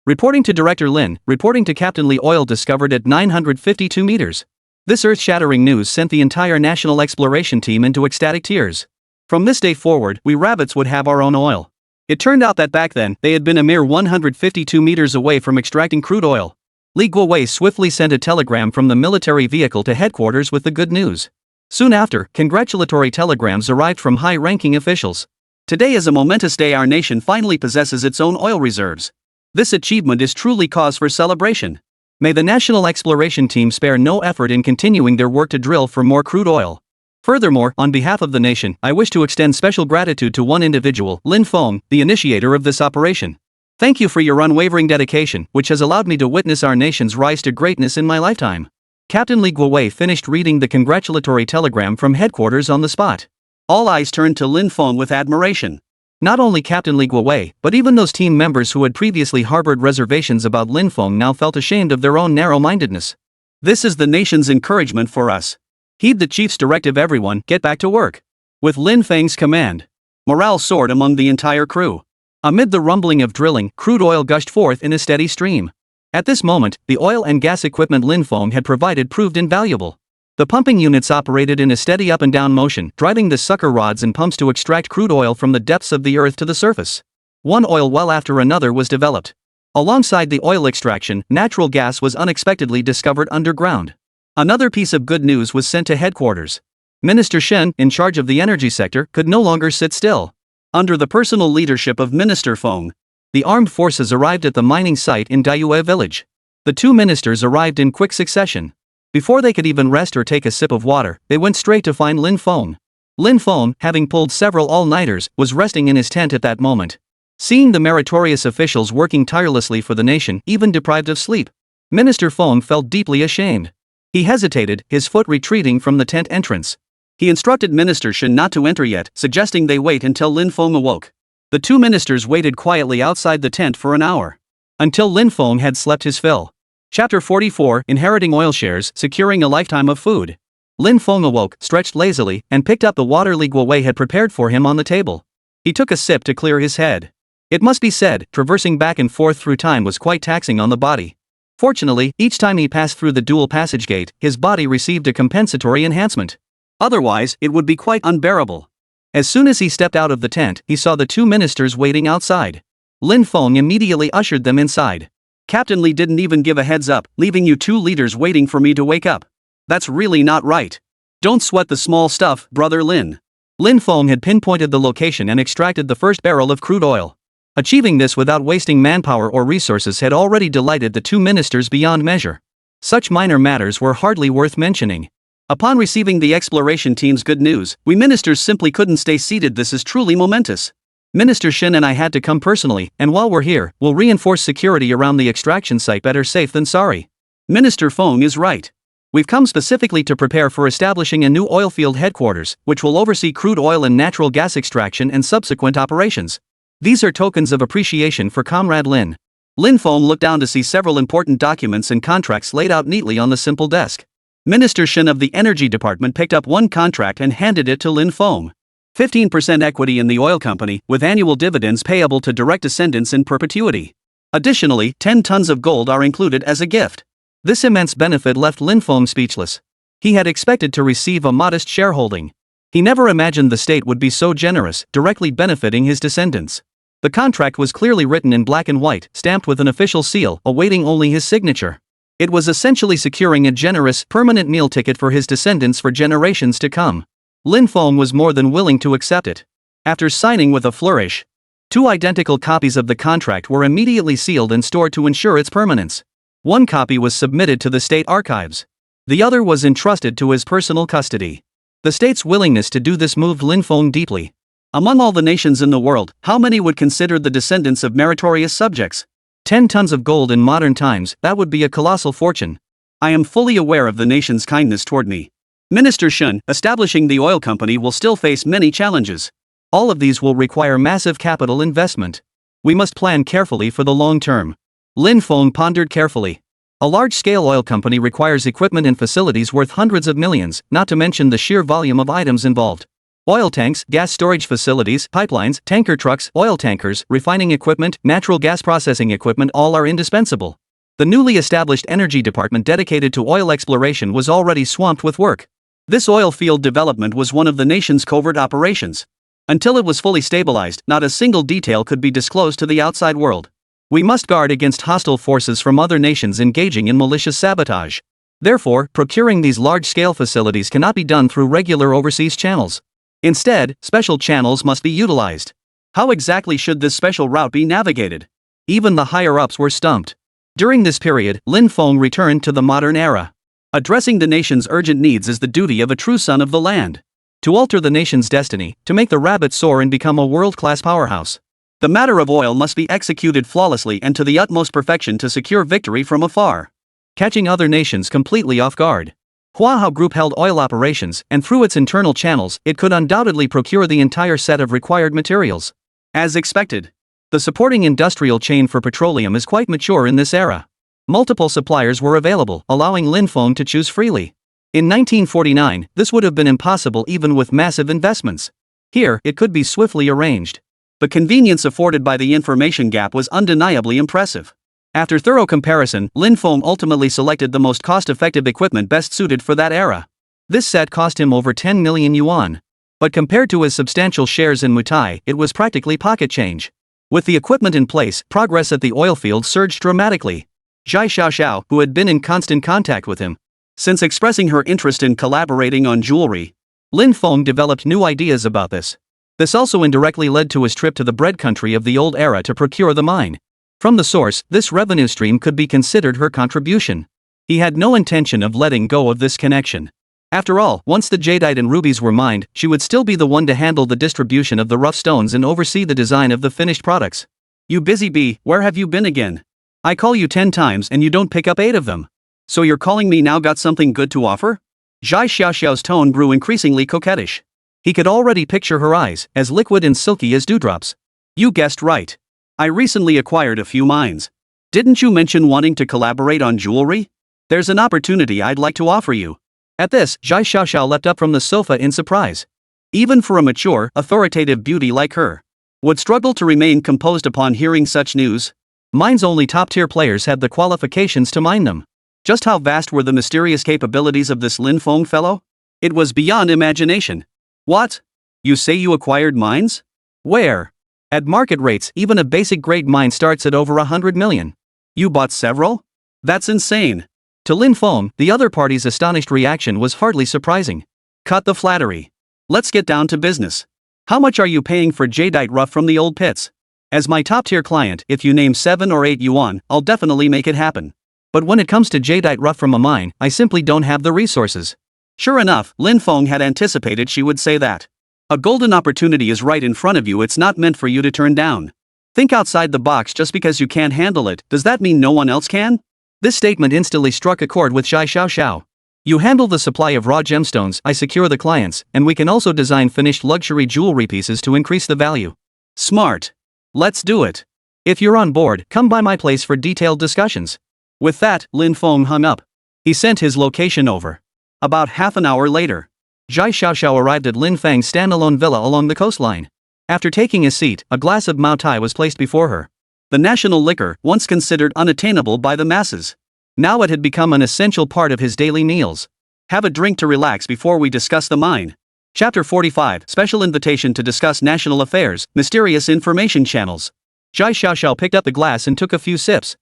Reporting to Director Lin, reporting to Captain Li, oil discovered at 952 meters. This earth-shattering news sent the entire national exploration team into ecstatic tears. From this day forward, we rabbits would have our own oil. It turned out that back then, they had been a mere 152 meters away from extracting crude oil. Li Guowei swiftly sent a telegram from the military vehicle to headquarters with the good news. Soon after, congratulatory telegrams arrived from high-ranking officials. Today is a momentous day. Our nation finally possesses its own oil reserves. This achievement is truly cause for celebration. May the National Exploration Team spare no effort in continuing their work to drill for more crude oil. Furthermore, on behalf of the nation, I wish to extend special gratitude to one individual, Lin Feng, the initiator of this operation. Thank you for your unwavering dedication, which has allowed me to witness our nation's rise to greatness in my lifetime. Captain Li Guowei finished reading the congratulatory telegram from headquarters on the spot. All eyes turned to Lin Feng with admiration. Not only Captain Li Guowei, but even those team members who had previously harbored reservations about Lin Feng now felt ashamed of their own narrow-mindedness. This is the nation's encouragement for us. Heed the chief's directive. Everyone, get back to work. With Lin Feng's command, morale soared among the entire crew. Amid the rumbling of drilling, crude oil gushed forth in a steady stream. At this moment, the oil and gas equipment Lin Feng had provided proved invaluable. The pumping units operated in a steady up and down motion, driving the sucker rods and pumps to extract crude oil from the depths of the earth to the surface. One oil well after another was developed. Alongside the oil extraction, natural gas was unexpectedly discovered underground. Another piece of good news was sent to headquarters. Minister Shen, in charge of the energy sector, could no longer sit still. Under the personal leadership of Minister Feng, the armed forces arrived at the mining site in Dayue village. The two ministers arrived in quick succession. Before they could even rest or take a sip of water, they went straight to find Lin Feng. Lin Feng, having pulled several all-nighters, was resting in his tent at that moment. Seeing the meritorious officials working tirelessly for the nation, even deprived of sleep, Minister Feng felt deeply ashamed. He hesitated, his foot retreating from the tent entrance. He instructed Minister Shen not to enter yet, suggesting they wait until Lin Feng awoke. The two ministers waited quietly outside the tent for an hour. Until Lin Feng had slept his fill. Chapter 44, Inheriting Oil Shares, Securing a Lifetime of Food. Lin Feng awoke, stretched lazily, and picked up the water Li Guowei had prepared for him on the table. He took a sip to clear his head. It must be said, traversing back and forth through time was quite taxing on the body. Fortunately, each time he passed through the dual passage gate, his body received a compensatory enhancement. Otherwise, it would be quite unbearable. As soon as he stepped out of the tent, he saw the two ministers waiting outside. Lin Feng immediately ushered them inside. Captain Li didn't even give a heads up, leaving you two leaders waiting for me to wake up. That's really not right. Don't sweat the small stuff, brother Lin. Lin Feng had pinpointed the location and extracted the first barrel of crude oil. Achieving this without wasting manpower or resources had already delighted the two ministers beyond measure. Such minor matters were hardly worth mentioning. Upon receiving the exploration team's good news, we ministers simply couldn't stay seated. This is truly momentous. Minister Shin and I had to come personally, and while we're here, we'll reinforce security around the extraction site. Better safe than sorry. Minister Fong is right. We've come specifically to prepare for establishing a new oilfield headquarters, which will oversee crude oil and natural gas extraction and subsequent operations. These are tokens of appreciation for Comrade Lin. Lin Fong looked down to see several important documents and contracts laid out neatly on the simple desk. Minister Shin of the Energy Department picked up one contract and handed it to Lin Fong. 15% equity in the oil company, with annual dividends payable to direct descendants in perpetuity. Additionally, 10 tons of gold are included as a gift. This immense benefit left Lin Fong speechless. He had expected to receive a modest shareholding. He never imagined the state would be so generous, directly benefiting his descendants. The contract was clearly written in black and white, stamped with an official seal, awaiting only his signature. It was essentially securing a generous, permanent meal ticket for his descendants for generations to come. Lin Fong was more than willing to accept it. After signing with a flourish, 2 identical copies of the contract were immediately sealed and stored to ensure its permanence. One copy was submitted to the state archives. The other was entrusted to his personal custody. The state's willingness to do this moved Lin Fong deeply. Among all the nations in the world, how many would consider the descendants of meritorious subjects? 10 tons of gold in modern times, that would be a colossal fortune. I am fully aware of the nation's kindness toward me. Minister Shun, establishing the oil company will still face many challenges. All of these will require massive capital investment. We must plan carefully for the long term. Lin Fong pondered carefully. A large-scale oil company requires equipment and facilities worth hundreds of millions, not to mention the sheer volume of items involved. Oil tanks, gas storage facilities, pipelines, tanker trucks, oil tankers, refining equipment, natural gas processing equipment, all are indispensable. The newly established energy department dedicated to oil exploration was already swamped with work. This oil field development was one of the nation's covert operations. Until it was fully stabilized, not a single detail could be disclosed to the outside world. We must guard against hostile forces from other nations engaging in malicious sabotage. Therefore, procuring these large-scale facilities cannot be done through regular overseas channels. Instead, special channels must be utilized. How exactly should this special route be navigated? Even the higher-ups were stumped. During this period, Lin Fong returned to the modern era. Addressing the nation's urgent needs is the duty of a true son of the land. To alter the nation's destiny, to make the rabbit soar and become a world-class powerhouse. The matter of oil must be executed flawlessly and to the utmost perfection to secure victory from afar. Catching other nations completely off guard. Huahao Group held oil operations, and through its internal channels, it could undoubtedly procure the entire set of required materials. As expected, the supporting industrial chain for petroleum is quite mature in this era. Multiple suppliers were available, allowing Lin Fong to choose freely. In 1949, this would have been impossible even with massive investments. Here, it could be swiftly arranged. The convenience afforded by the information gap was undeniably impressive. After thorough comparison, Lin Fong ultimately selected the most cost-effective equipment best suited for that era. This set cost him over 10 million yuan. But compared to his substantial shares in Mutai, it was practically pocket change. With the equipment in place, progress at the oil field surged dramatically. Zhai Xiaoxiao, who had been in constant contact with him since expressing her interest in collaborating on jewelry, Lin Fong developed new ideas about this. This also indirectly led to his trip to the bread country of the old era to procure the mine. From the source, this revenue stream could be considered her contribution. He had no intention of letting go of this connection. After all, once the jadeite and rubies were mined, she would still be the one to handle the distribution of the rough stones and oversee the design of the finished products. You busy bee, where have you been again? I call you 10 times and you don't pick up 8 of them. So you're calling me now? Got something good to offer? Zhai Xiaoxiao's tone grew increasingly coquettish. He could already picture her eyes, as liquid and silky as dewdrops. You guessed right. I recently acquired a few mines. Didn't you mention wanting to collaborate on jewelry? There's an opportunity I'd like to offer you. At this, Zhai Xiaoxiao leapt up from the sofa in surprise. Even for a mature, authoritative beauty like her, would struggle to remain composed upon hearing such news. Mines only top-tier players had the qualifications to mine them. Just how vast were the mysterious capabilities of this Lin Fong fellow? It was beyond imagination. What? You say you acquired mines? Where? At market rates, even a basic grade mine starts at over 100 million. You bought several? That's insane. To Lin Fong, the other party's astonished reaction was hardly surprising. Cut the flattery. Let's get down to business. How much are you paying for jadeite rough from the old pits? As my top-tier client, if you name 7 or 8 yuan, I'll definitely make it happen. But when it comes to jadeite rough from a mine, I simply don't have the resources. Sure enough, Lin Feng had anticipated she would say that. A golden opportunity is right in front of you, it's not meant for you to turn down. Think outside the box. Just because you can't handle it, does that mean no one else can? This statement instantly struck a chord with Zhai Xiaoxiao. You handle the supply of raw gemstones, I secure the clients, and we can also design finished luxury jewelry pieces to increase the value. Smart. Let's do it. If you're on board, come by my place for detailed discussions. With that, Lin Feng hung up. He sent his location over. About half an hour later, Zhai Xiaoxiao arrived at Lin Feng's standalone villa along the coastline. After taking a seat, a glass of Mao Tai was placed before her. The national liquor, once considered unattainable by the masses. Now it had become an essential part of his daily meals. Have a drink to relax before we discuss the mine. Chapter 45, Special Invitation to Discuss National Affairs, Mysterious Information Channels. Zhai Xiaoxiao picked up the glass and took a few sips.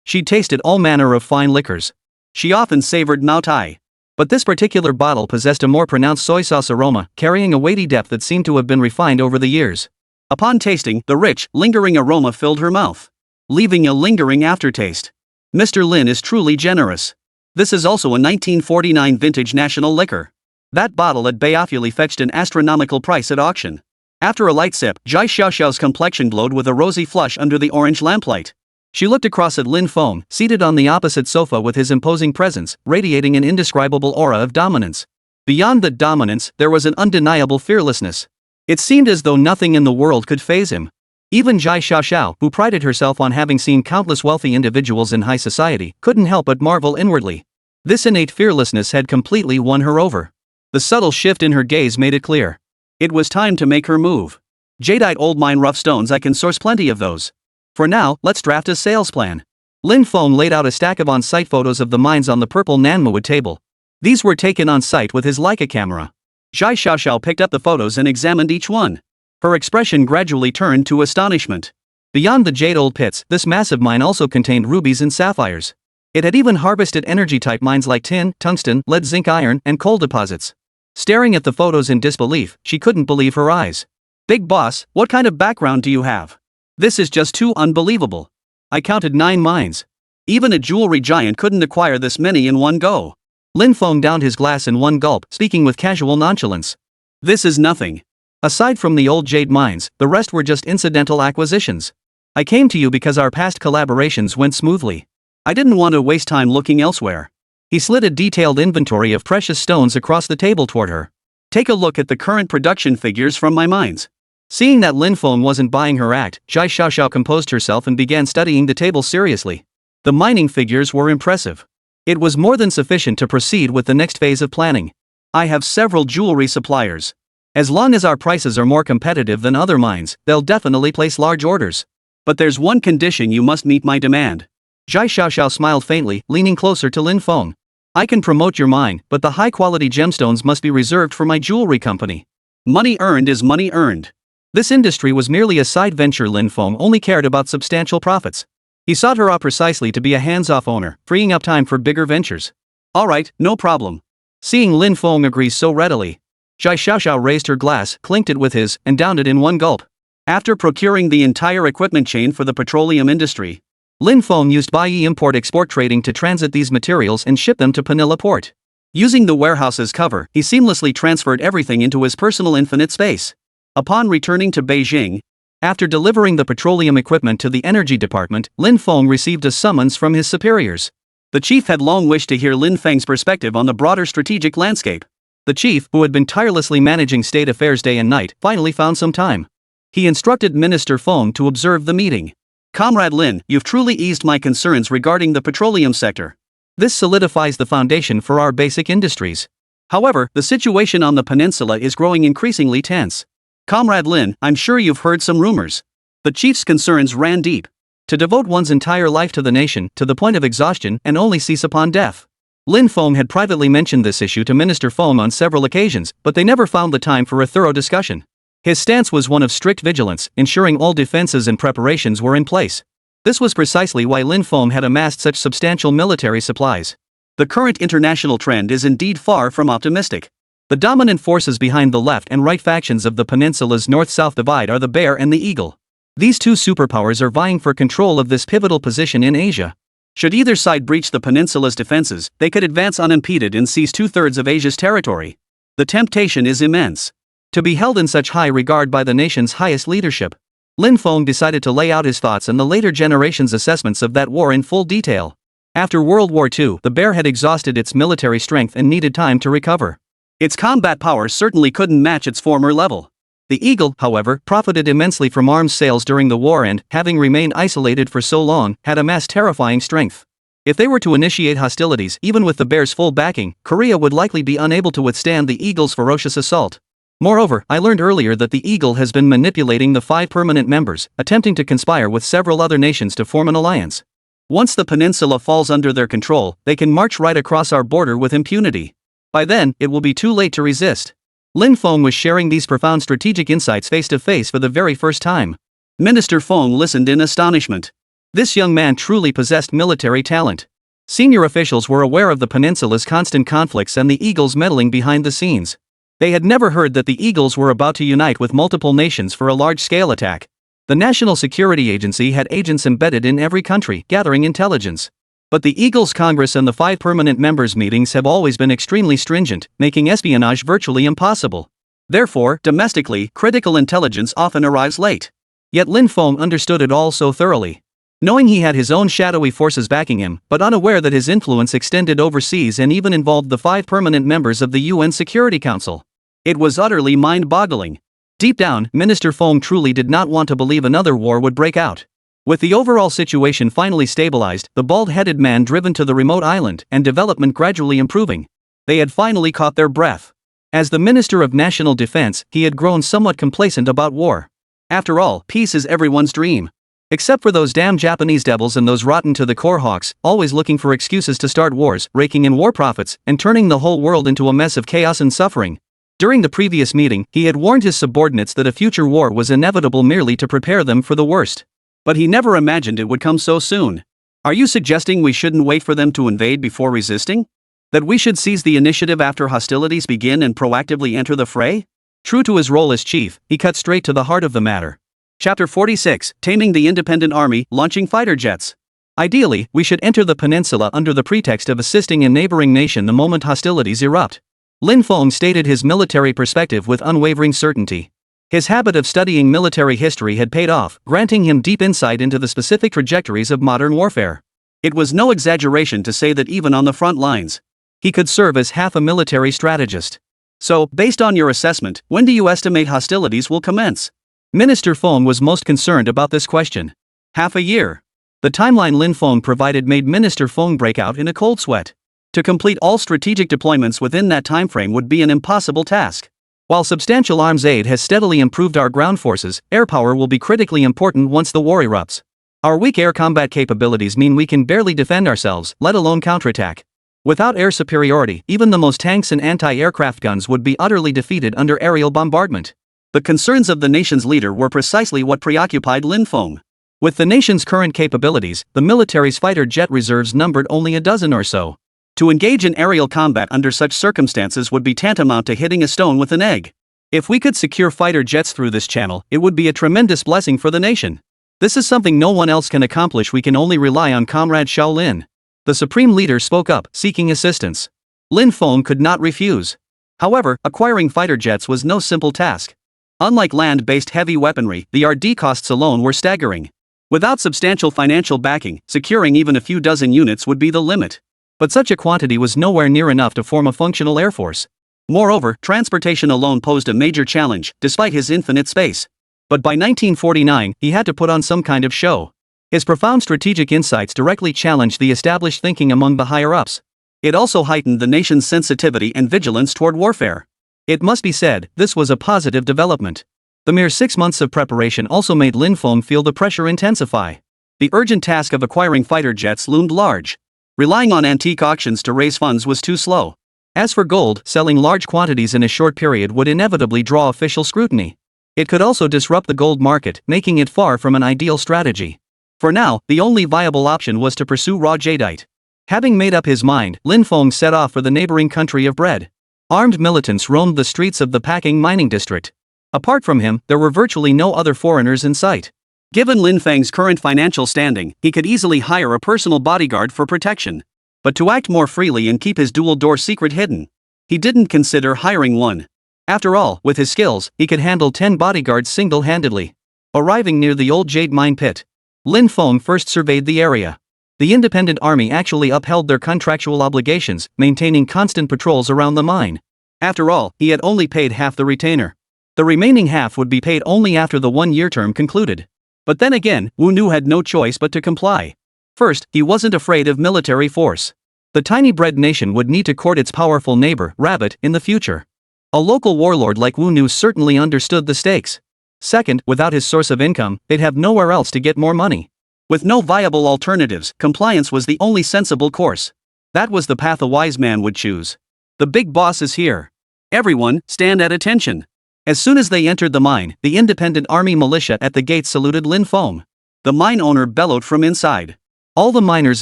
She'd tasted all manner of fine liquors. She often savored Mao Tai. But this particular bottle possessed a more pronounced soy sauce aroma, carrying a weighty depth that seemed to have been refined over the years. Upon tasting, the rich, lingering aroma filled her mouth, leaving a lingering aftertaste. Mr. Lin is truly generous. This is also a 1949 vintage national liquor. That bottle at Bayafuli fetched an astronomical price at auction. After a light sip, Zhai Xiaoxiao's complexion glowed with a rosy flush under the orange lamplight. She looked across at Lin Feng, seated on the opposite sofa with his imposing presence, radiating an indescribable aura of dominance. Beyond the dominance, there was an undeniable fearlessness. It seemed as though nothing in the world could faze him. Even Zhai Xiaoxiao, who prided herself on having seen countless wealthy individuals in high society, couldn't help but marvel inwardly. This innate fearlessness had completely won her over. The subtle shift in her gaze made it clear. It was time to make her move. Jadeite old mine rough stones, I can source plenty of those. For now, let's draft a sales plan. Lin Feng laid out a stack of on-site photos of the mines on the purple nanmawood table. These were taken on site with his Leica camera. Zhai Xiaoxiao picked up the photos and examined each one. Her expression gradually turned to astonishment. Beyond the jade-old pits, this massive mine also contained rubies and sapphires. It had even harvested energy-type mines like tin, tungsten, lead, zinc, iron, and coal deposits. Staring at the photos in disbelief, she couldn't believe her eyes. Big boss, what kind of background do you have? This is just too unbelievable. I counted 9 mines. Even a jewelry giant couldn't acquire this many in one go. Lin Feng downed his glass in one gulp, speaking with casual nonchalance. This is nothing. Aside from the old jade mines, the rest were just incidental acquisitions. I came to you because our past collaborations went smoothly. I didn't want to waste time looking elsewhere. He slid a detailed inventory of precious stones across the table toward her. Take a look at the current production figures from my mines. Seeing that Lin Feng wasn't buying her act, Zhai Xiaoxiao composed herself and began studying the table seriously. The mining figures were impressive. It was more than sufficient to proceed with the next phase of planning. I have several jewelry suppliers. As long as our prices are more competitive than other mines, they'll definitely place large orders. But there's one condition: you must meet my demand. Zhai Xiaoxiao smiled faintly, leaning closer to Lin Feng. I can promote your mine, but the high-quality gemstones must be reserved for my jewelry company. Money earned is money earned. This industry was merely a side venture. Lin Feng only cared about substantial profits. He sought her out precisely to be a hands-off owner, freeing up time for bigger ventures. All right, no problem. Seeing Lin Feng agree so readily, Zhai Xiaoxiao raised her glass, clinked it with his, and downed it in one gulp. After procuring the entire equipment chain for the petroleum industry, Lin Feng used Baiyi import-export trading to transit these materials and ship them to Penilla port. Using the warehouse's cover, he seamlessly transferred everything into his personal infinite space. Upon returning to Beijing, after delivering the petroleum equipment to the energy department, Lin Feng received a summons from his superiors. The chief had long wished to hear Lin Feng's perspective on the broader strategic landscape. The chief, who had been tirelessly managing state affairs day and night, finally found some time. He instructed Minister Feng to observe the meeting. Comrade Lin, you've truly eased my concerns regarding the petroleum sector. This solidifies the foundation for our basic industries. However, the situation on the peninsula is growing increasingly tense. Comrade Lin, I'm sure you've heard some rumors. The chief's concerns ran deep. To devote one's entire life to the nation, to the point of exhaustion, and only cease upon death. Lin Feng had privately mentioned this issue to Minister Feng on several occasions, but they never found the time for a thorough discussion. His stance was one of strict vigilance, ensuring all defenses and preparations were in place. This was precisely why Lin Feng had amassed such substantial military supplies. The current international trend is indeed far from optimistic. The dominant forces behind the left and right factions of the peninsula's north-south divide are the Bear and the Eagle. These two superpowers are vying for control of this pivotal position in Asia. Should either side breach the peninsula's defenses, they could advance unimpeded and seize 2/3 of Asia's territory. The temptation is immense. To be held in such high regard by the nation's highest leadership, Lin Feng decided to lay out his thoughts and the later generation's assessments of that war in full detail. After World War II, the bear had exhausted its military strength and needed time to recover. Its combat power certainly couldn't match its former level. The eagle, however, profited immensely from arms sales during the war and, having remained isolated for so long, had amassed terrifying strength. If they were to initiate hostilities, even with the bear's full backing, Korea would likely be unable to withstand the eagle's ferocious assault. Moreover, I learned earlier that the eagle has been manipulating the 5 permanent members, attempting to conspire with several other nations to form an alliance. Once the peninsula falls under their control, they can march right across our border with impunity. By then, it will be too late to resist. Lin Feng was sharing these profound strategic insights face to face for the very first time. Minister Feng listened in astonishment. This young man truly possessed military talent. Senior officials were aware of the peninsula's constant conflicts and the eagles meddling behind the scenes. They had never heard that the eagles were about to unite with multiple nations for a large-scale attack. The National Security Agency had agents embedded in every country, gathering intelligence. But the Eagles Congress and the 5 permanent members' meetings have always been extremely stringent, making espionage virtually impossible. Therefore, domestically, critical intelligence often arrives late. Yet Lin Feng understood it all so thoroughly. Knowing he had his own shadowy forces backing him, but unaware that his influence extended overseas and even involved the 5 permanent members of the UN Security Council. It was utterly mind-boggling. Deep down, Minister Feng truly did not want to believe another war would break out. With the overall situation finally stabilized, the bald-headed man driven to the remote island, and development gradually improving, they had finally caught their breath. As the Minister of National Defense, he had grown somewhat complacent about war. After all, peace is everyone's dream. Except for those damn Japanese devils and those rotten-to-the-core hawks, always looking for excuses to start wars, raking in war profits, and turning the whole world into a mess of chaos and suffering. During the previous meeting, he had warned his subordinates that a future war was inevitable merely to prepare them for the worst. But he never imagined it would come so soon. Are you suggesting we shouldn't wait for them to invade before resisting? That we should seize the initiative after hostilities begin and proactively enter the fray? True to his role as chief, he cut straight to the heart of the matter. Chapter 46, Taming the Independent Army, Launching Fighter Jets. Ideally, we should enter the peninsula under the pretext of assisting a neighboring nation the moment hostilities erupt. Lin Feng stated his military perspective with unwavering certainty. His habit of studying military history had paid off, granting him deep insight into the specific trajectories of modern warfare. It was no exaggeration to say that even on the front lines, he could serve as half a military strategist. So, based on your assessment, when do you estimate hostilities will commence? Minister Feng was most concerned about this question. Half a year. The timeline Lin Feng provided made Minister Feng break out in a cold sweat. To complete all strategic deployments within that timeframe would be an impossible task. While substantial arms aid has steadily improved our ground forces, air power will be critically important once the war erupts. Our weak air combat capabilities mean we can barely defend ourselves, let alone counterattack. Without air superiority, even the most tanks and anti-aircraft guns would be utterly defeated under aerial bombardment. The concerns of the nation's leader were precisely what preoccupied Lin Feng. With the nation's current capabilities, the military's fighter jet reserves numbered only a dozen or so. To engage in aerial combat under such circumstances would be tantamount to hitting a stone with an egg. If we could secure fighter jets through this channel, it would be a tremendous blessing for the nation. This is something no one else can accomplish. We can only rely on Comrade Shaolin. The supreme leader spoke up, seeking assistance. Lin Feng could not refuse. However, acquiring fighter jets was no simple task. Unlike land-based heavy weaponry, the R&D costs alone were staggering. Without substantial financial backing, securing even a few dozen units would be the limit. But such a quantity was nowhere near enough to form a functional air force. Moreover, transportation alone posed a major challenge, despite his infinite space. But by 1949, he had to put on some kind of show. His profound strategic insights directly challenged the established thinking among the higher-ups. It also heightened the nation's sensitivity and vigilance toward warfare. It must be said, this was a positive development. The mere 6 months of preparation also made Lin Feng feel the pressure intensify. The urgent task of acquiring fighter jets loomed large. Relying on antique auctions to raise funds was too slow. As for gold, selling large quantities in a short period would inevitably draw official scrutiny. It could also disrupt the gold market, making it far from an ideal strategy. For now, the only viable option was to pursue raw jadeite. Having made up his mind, Lin Feng set off for the neighboring country of Bread. Armed militants roamed the streets of the Packing mining district. Apart from him, there were virtually no other foreigners in sight. Given Lin Feng's current financial standing, he could easily hire a personal bodyguard for protection. But to act more freely and keep his dual-door secret hidden, he didn't consider hiring one. After all, with his skills, he could handle 10 bodyguards single-handedly. Arriving near the old jade mine pit, Lin Feng first surveyed the area. The independent army actually upheld their contractual obligations, maintaining constant patrols around the mine. After all, he had only paid half the retainer. The remaining half would be paid only after the one-year term concluded. But then again, Wu Nu had no choice but to comply. First, he wasn't afraid of military force. The tiny bread nation would need to court its powerful neighbor, Rabbit, in the future. A local warlord like Wu Nu certainly understood the stakes. Second, without his source of income, they'd have nowhere else to get more money. With no viable alternatives, compliance was the only sensible course. That was the path a wise man would choose. The big boss is here. Everyone, stand at attention. As soon as they entered the mine, the independent army militia at the gate saluted Lin Feng. The mine owner bellowed from inside. All the miners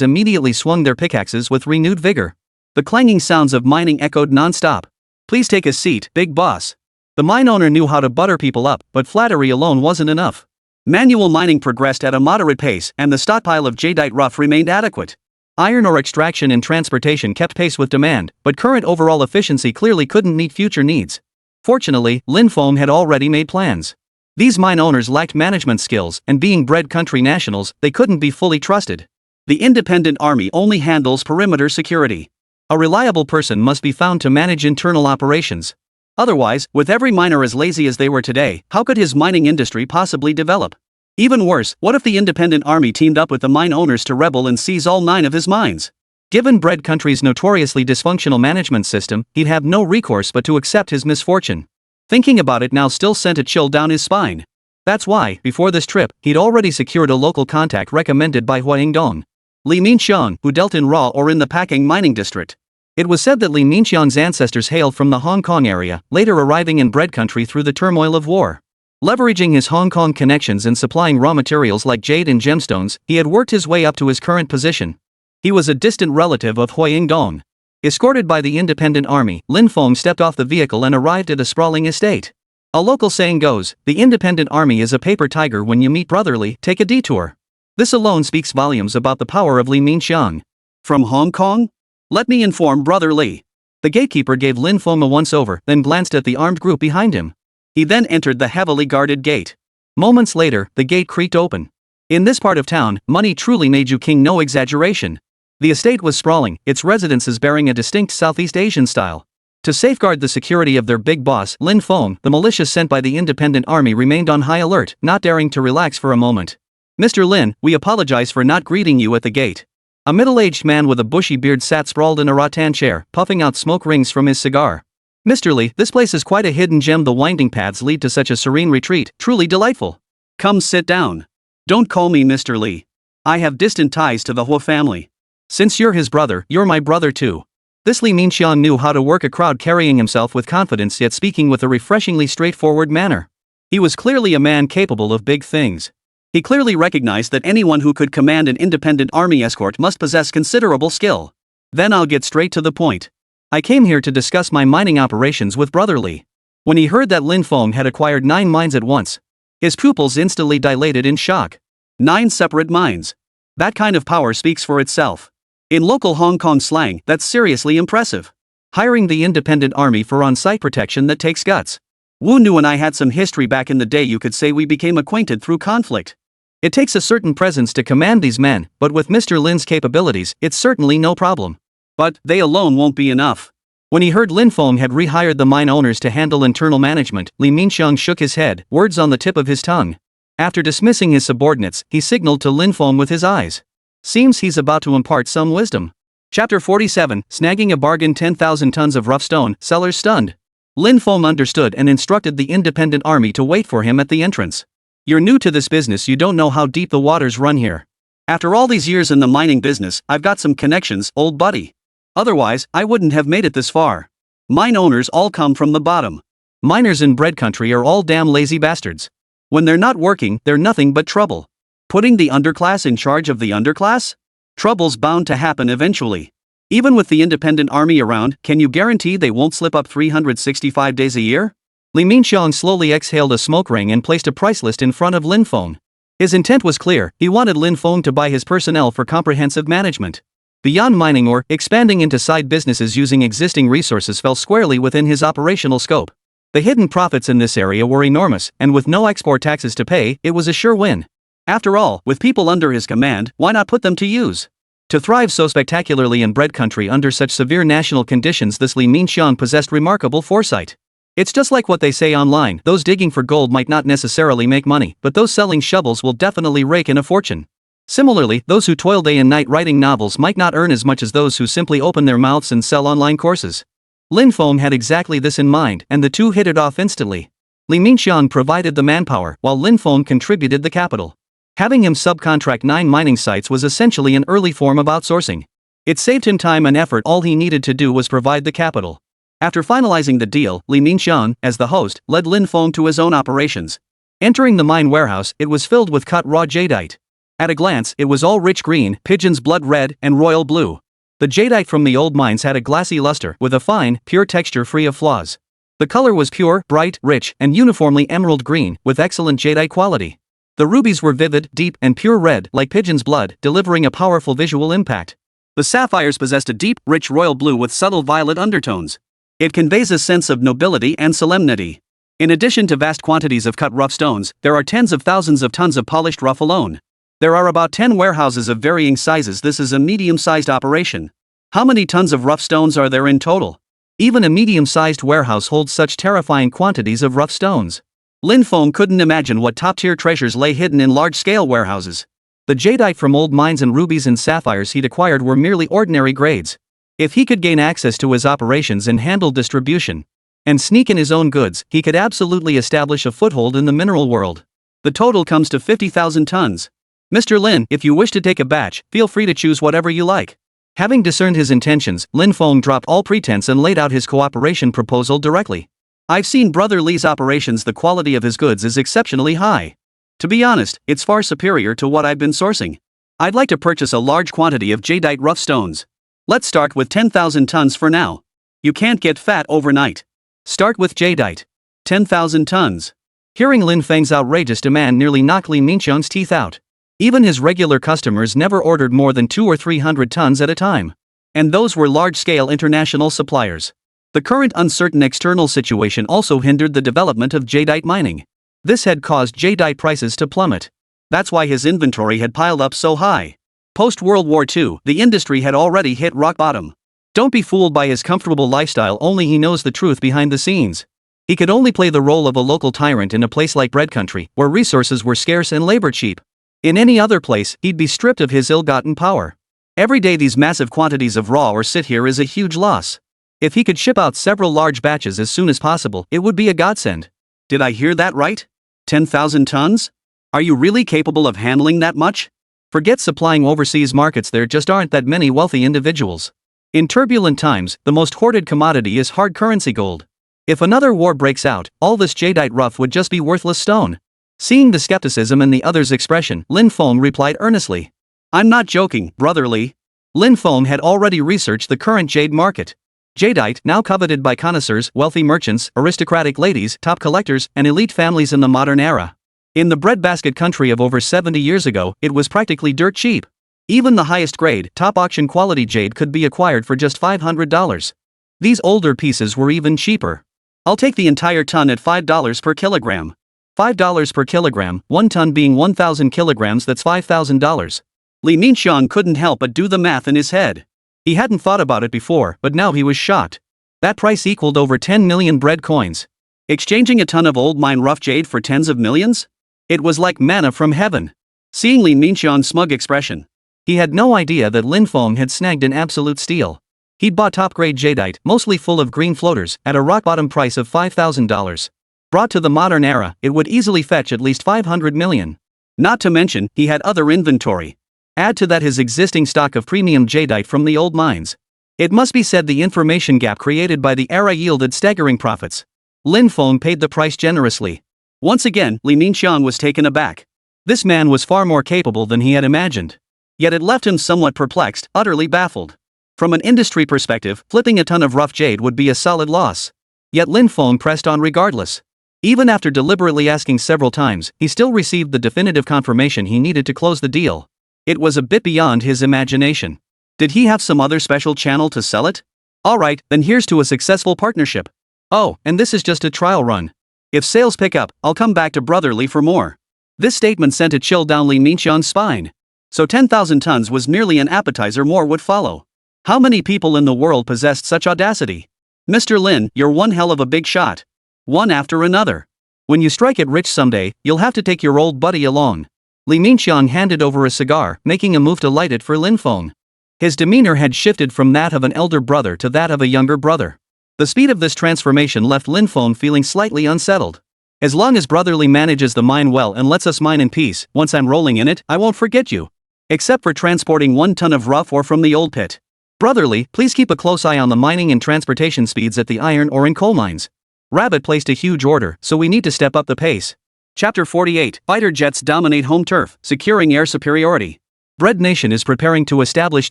immediately swung their pickaxes with renewed vigor. The clanging sounds of mining echoed non-stop. Please take a seat, big boss. The mine owner knew how to butter people up, but flattery alone wasn't enough. Manual mining progressed at a moderate pace, and the stockpile of jadeite rough remained adequate. Iron ore extraction and transportation kept pace with demand, but current overall efficiency clearly couldn't meet future needs. Fortunately, Lin Feng had already made plans. These mine owners lacked management skills, and being bred country nationals, they couldn't be fully trusted. The independent army only handles perimeter security. A reliable person must be found to manage internal operations. Otherwise, with every miner as lazy as they were today, how could his mining industry possibly develop? Even worse, what if the independent army teamed up with the mine owners to rebel and seize all 9 of his mines? Given Bread Country's notoriously dysfunctional management system, he'd have no recourse but to accept his misfortune. Thinking about it now still sent a chill down his spine. That's why, before this trip, he'd already secured a local contact recommended by Hua Yingdong. Li Minxiang, who dealt in raw ore in the Packing mining district. It was said that Li Minxiang's ancestors hailed from the Hong Kong area, later arriving in Bread Country through the turmoil of war. Leveraging his Hong Kong connections and supplying raw materials like jade and gemstones, he had worked his way up to his current position. He was a distant relative of Hua Yingdong. Escorted by the independent army, Lin Feng stepped off the vehicle and arrived at a sprawling estate. A local saying goes, the independent army is a paper tiger. When you meet brotherly, take a detour. This alone speaks volumes about the power of Li Minxiang. From Hong Kong? Let me inform Brother Li. The gatekeeper gave Lin Feng a once-over, then glanced at the armed group behind him. He then entered the heavily guarded gate. Moments later, the gate creaked open. In this part of town, money truly made you king, no exaggeration. The estate was sprawling, its residences bearing a distinct Southeast Asian style. To safeguard the security of their big boss, Lin Feng, the militia sent by the independent army remained on high alert, not daring to relax for a moment. Mr. Lin, we apologize for not greeting you at the gate. A middle-aged man with a bushy beard sat sprawled in a rattan chair, puffing out smoke rings from his cigar. Mr. Li, this place is quite a hidden gem. The winding paths lead to such a serene retreat, truly delightful. Come sit down. Don't call me Mr. Li. I have distant ties to the Hua family. Since you're his brother, you're my brother too. This Li Minxiang knew how to work a crowd, carrying himself with confidence yet speaking with a refreshingly straightforward manner. He was clearly a man capable of big things. He clearly recognized that anyone who could command an independent army escort must possess considerable skill. Then I'll get straight to the point. I came here to discuss my mining operations with Brother Li. When he heard that Lin Feng had acquired 9 mines at once, his pupils instantly dilated in shock. 9 separate mines. That kind of power speaks for itself. In local Hong Kong slang, that's seriously impressive. Hiring the independent army for on-site protection, that takes guts. Wu Nu and I had some history back in the day. You could say we became acquainted through conflict. It takes a certain presence to command these men, but with Mr. Lin's capabilities, it's certainly no problem. But they alone won't be enough. When he heard Lin Feng had rehired the mine owners to handle internal management, Li Minxiang shook his head, words on the tip of his tongue. After dismissing his subordinates, he signaled to Lin Feng with his eyes. Seems he's about to impart some wisdom. Chapter 47, Snagging a Bargain. 10,000 tons of rough stone, sellers stunned. Lin Feng understood and instructed the independent army to wait for him at the entrance. You're new to this business, you don't know how deep the waters run here. After all these years in the mining business, I've got some connections, old buddy. Otherwise, I wouldn't have made it this far. Mine owners all come from the bottom. Miners in Bread Country are all damn lazy bastards. When they're not working, they're nothing but trouble. Putting the underclass in charge of the underclass? Trouble's bound to happen eventually. Even with the independent army around, can you guarantee they won't slip up 365 days a year? Li Minxiang slowly exhaled a smoke ring and placed a price list in front of Lin Feng. His intent was clear, he wanted Lin Feng to buy his personnel for comprehensive management. Beyond mining or expanding into side businesses using existing resources fell squarely within his operational scope. The hidden profits in this area were enormous, and with no export taxes to pay, it was a sure win. After all, with people under his command, why not put them to use? To thrive so spectacularly in bread country under such severe national conditions, this Li Minxiang possessed remarkable foresight. It's just like what they say online, those digging for gold might not necessarily make money, but those selling shovels will definitely rake in a fortune. Similarly, those who toil day and night writing novels might not earn as much as those who simply open their mouths and sell online courses. Lin Feng had exactly this in mind, and the two hit it off instantly. Li Minxiang provided the manpower, while Lin Feng contributed the capital. Having him subcontract 9 mining sites was essentially an early form of outsourcing. It saved him time and effort, all he needed to do was provide the capital. After finalizing the deal, Li Minxiang, as the host, led Lin Feng to his own operations. Entering the mine warehouse, it was filled with cut raw jadeite. At a glance, it was all rich green, pigeon's blood red, and royal blue. The jadeite from the old mines had a glassy luster, with a fine, pure texture free of flaws. The color was pure, bright, rich, and uniformly emerald green, with excellent jadeite quality. The rubies were vivid, deep, and pure red, like pigeon's blood, delivering a powerful visual impact. The sapphires possessed a deep, rich royal blue with subtle violet undertones. It conveys a sense of nobility and solemnity. In addition to vast quantities of cut rough stones, there are tens of thousands of tons of polished rough alone. There are about 10 warehouses of varying sizes. This is a medium-sized operation. How many tons of rough stones are there in total? Even a medium-sized warehouse holds such terrifying quantities of rough stones. Lin Feng couldn't imagine what top-tier treasures lay hidden in large-scale warehouses. The jadeite from old mines and rubies and sapphires he'd acquired were merely ordinary grades. If he could gain access to his operations and handle distribution, and sneak in his own goods, he could absolutely establish a foothold in the mineral world. The total comes to 50,000 tons. Mr. Lin, if you wish to take a batch, feel free to choose whatever you like. Having discerned his intentions, Lin Feng dropped all pretense and laid out his cooperation proposal directly. I've seen Brother Li's operations. The quality of his goods is exceptionally high. To be honest, it's far superior to what I've been sourcing. I'd like to purchase a large quantity of jadeite rough stones. Let's start with 10,000 tons for now. You can't get fat overnight. Start with jadeite. 10,000 tons. Hearing Lin Feng's outrageous demand nearly knocked Li Minxiang's teeth out. Even his regular customers never ordered more than 200 or 300 tons at a time. And those were large-scale international suppliers. The current uncertain external situation also hindered the development of jadeite mining. This had caused jadeite prices to plummet. That's why his inventory had piled up so high. Post-World War II, the industry had already hit rock bottom. Don't be fooled by his comfortable lifestyle, only he knows the truth behind the scenes. He could only play the role of a local tyrant in a place like bread country, where resources were scarce and labor cheap. In any other place, he'd be stripped of his ill-gotten power. Every day these massive quantities of raw ore sit here is a huge loss. If he could ship out several large batches as soon as possible, it would be a godsend. Did I hear that right? 10,000 tons? Are you really capable of handling that much? Forget supplying overseas markets, there just aren't that many wealthy individuals. In turbulent times, the most hoarded commodity is hard currency gold. If another war breaks out, all this jadeite rough would just be worthless stone. Seeing the skepticism in the other's expression, Lin Feng replied earnestly. I'm not joking, Brother Li. Lin Feng had already researched the current jade market. Jadeite, now coveted by connoisseurs, wealthy merchants, aristocratic ladies, top collectors, and elite families in the modern era. In the breadbasket country of over 70 years ago, it was practically dirt cheap. Even the highest grade, top auction quality jade could be acquired for just $500. These older pieces were even cheaper. I'll take the entire ton at $5 per kilogram. $5 per kilogram, 1 ton being 1,000 kilograms, that's $5,000. Li Minxiang couldn't help but do the math in his head. He hadn't thought about it before, but now he was shocked. That price equaled over 10 million bread coins. Exchanging a ton of old mine rough jade for tens of millions? It was like manna from heaven. Seeing Li Minxiang's smug expression, he had no idea that Lin Feng had snagged an absolute steal. He'd bought top-grade jadeite, mostly full of green floaters, at a rock-bottom price of $5,000. Brought to the modern era, it would easily fetch at least 500 million. Not to mention, he had other inventory. Add to that his existing stock of premium jadeite from the old mines. It must be said the information gap created by the era yielded staggering profits. Lin Feng paid the price generously. Once again, Li Minxiang was taken aback. This man was far more capable than he had imagined. Yet it left him somewhat perplexed, utterly baffled. From an industry perspective, flipping a ton of rough jade would be a solid loss. Yet Lin Feng pressed on regardless. Even after deliberately asking several times, he still received the definitive confirmation he needed to close the deal. It was a bit beyond his imagination. Did he have some other special channel to sell it? Alright, then here's to a successful partnership. Oh, and this is just a trial run. If sales pick up, I'll come back to Brotherly for more. This statement sent a chill down Li Minxiang's spine. So 10,000 tons was merely an appetizer, more would follow. How many people in the world possessed such audacity? Mr. Lin, you're one hell of a big shot. One after another. When you strike it rich someday, you'll have to take your old buddy along. Li Minxiang handed over a cigar, making a move to light it for Lin Feng. His demeanor had shifted from that of an elder brother to that of a younger brother. The speed of this transformation left Lin Feng feeling slightly unsettled. As long as Brotherly manages the mine well and lets us mine in peace, once I'm rolling in it, I won't forget you. Except for transporting 1 ton of rough ore from the old pit. Brotherly, please keep a close eye on the mining and transportation speeds at the iron ore and coal mines. Rabbit placed a huge order, so we need to step up the pace. Chapter 48, Fighter Jets Dominate Home Turf, Securing Air Superiority. Bread Nation is preparing to establish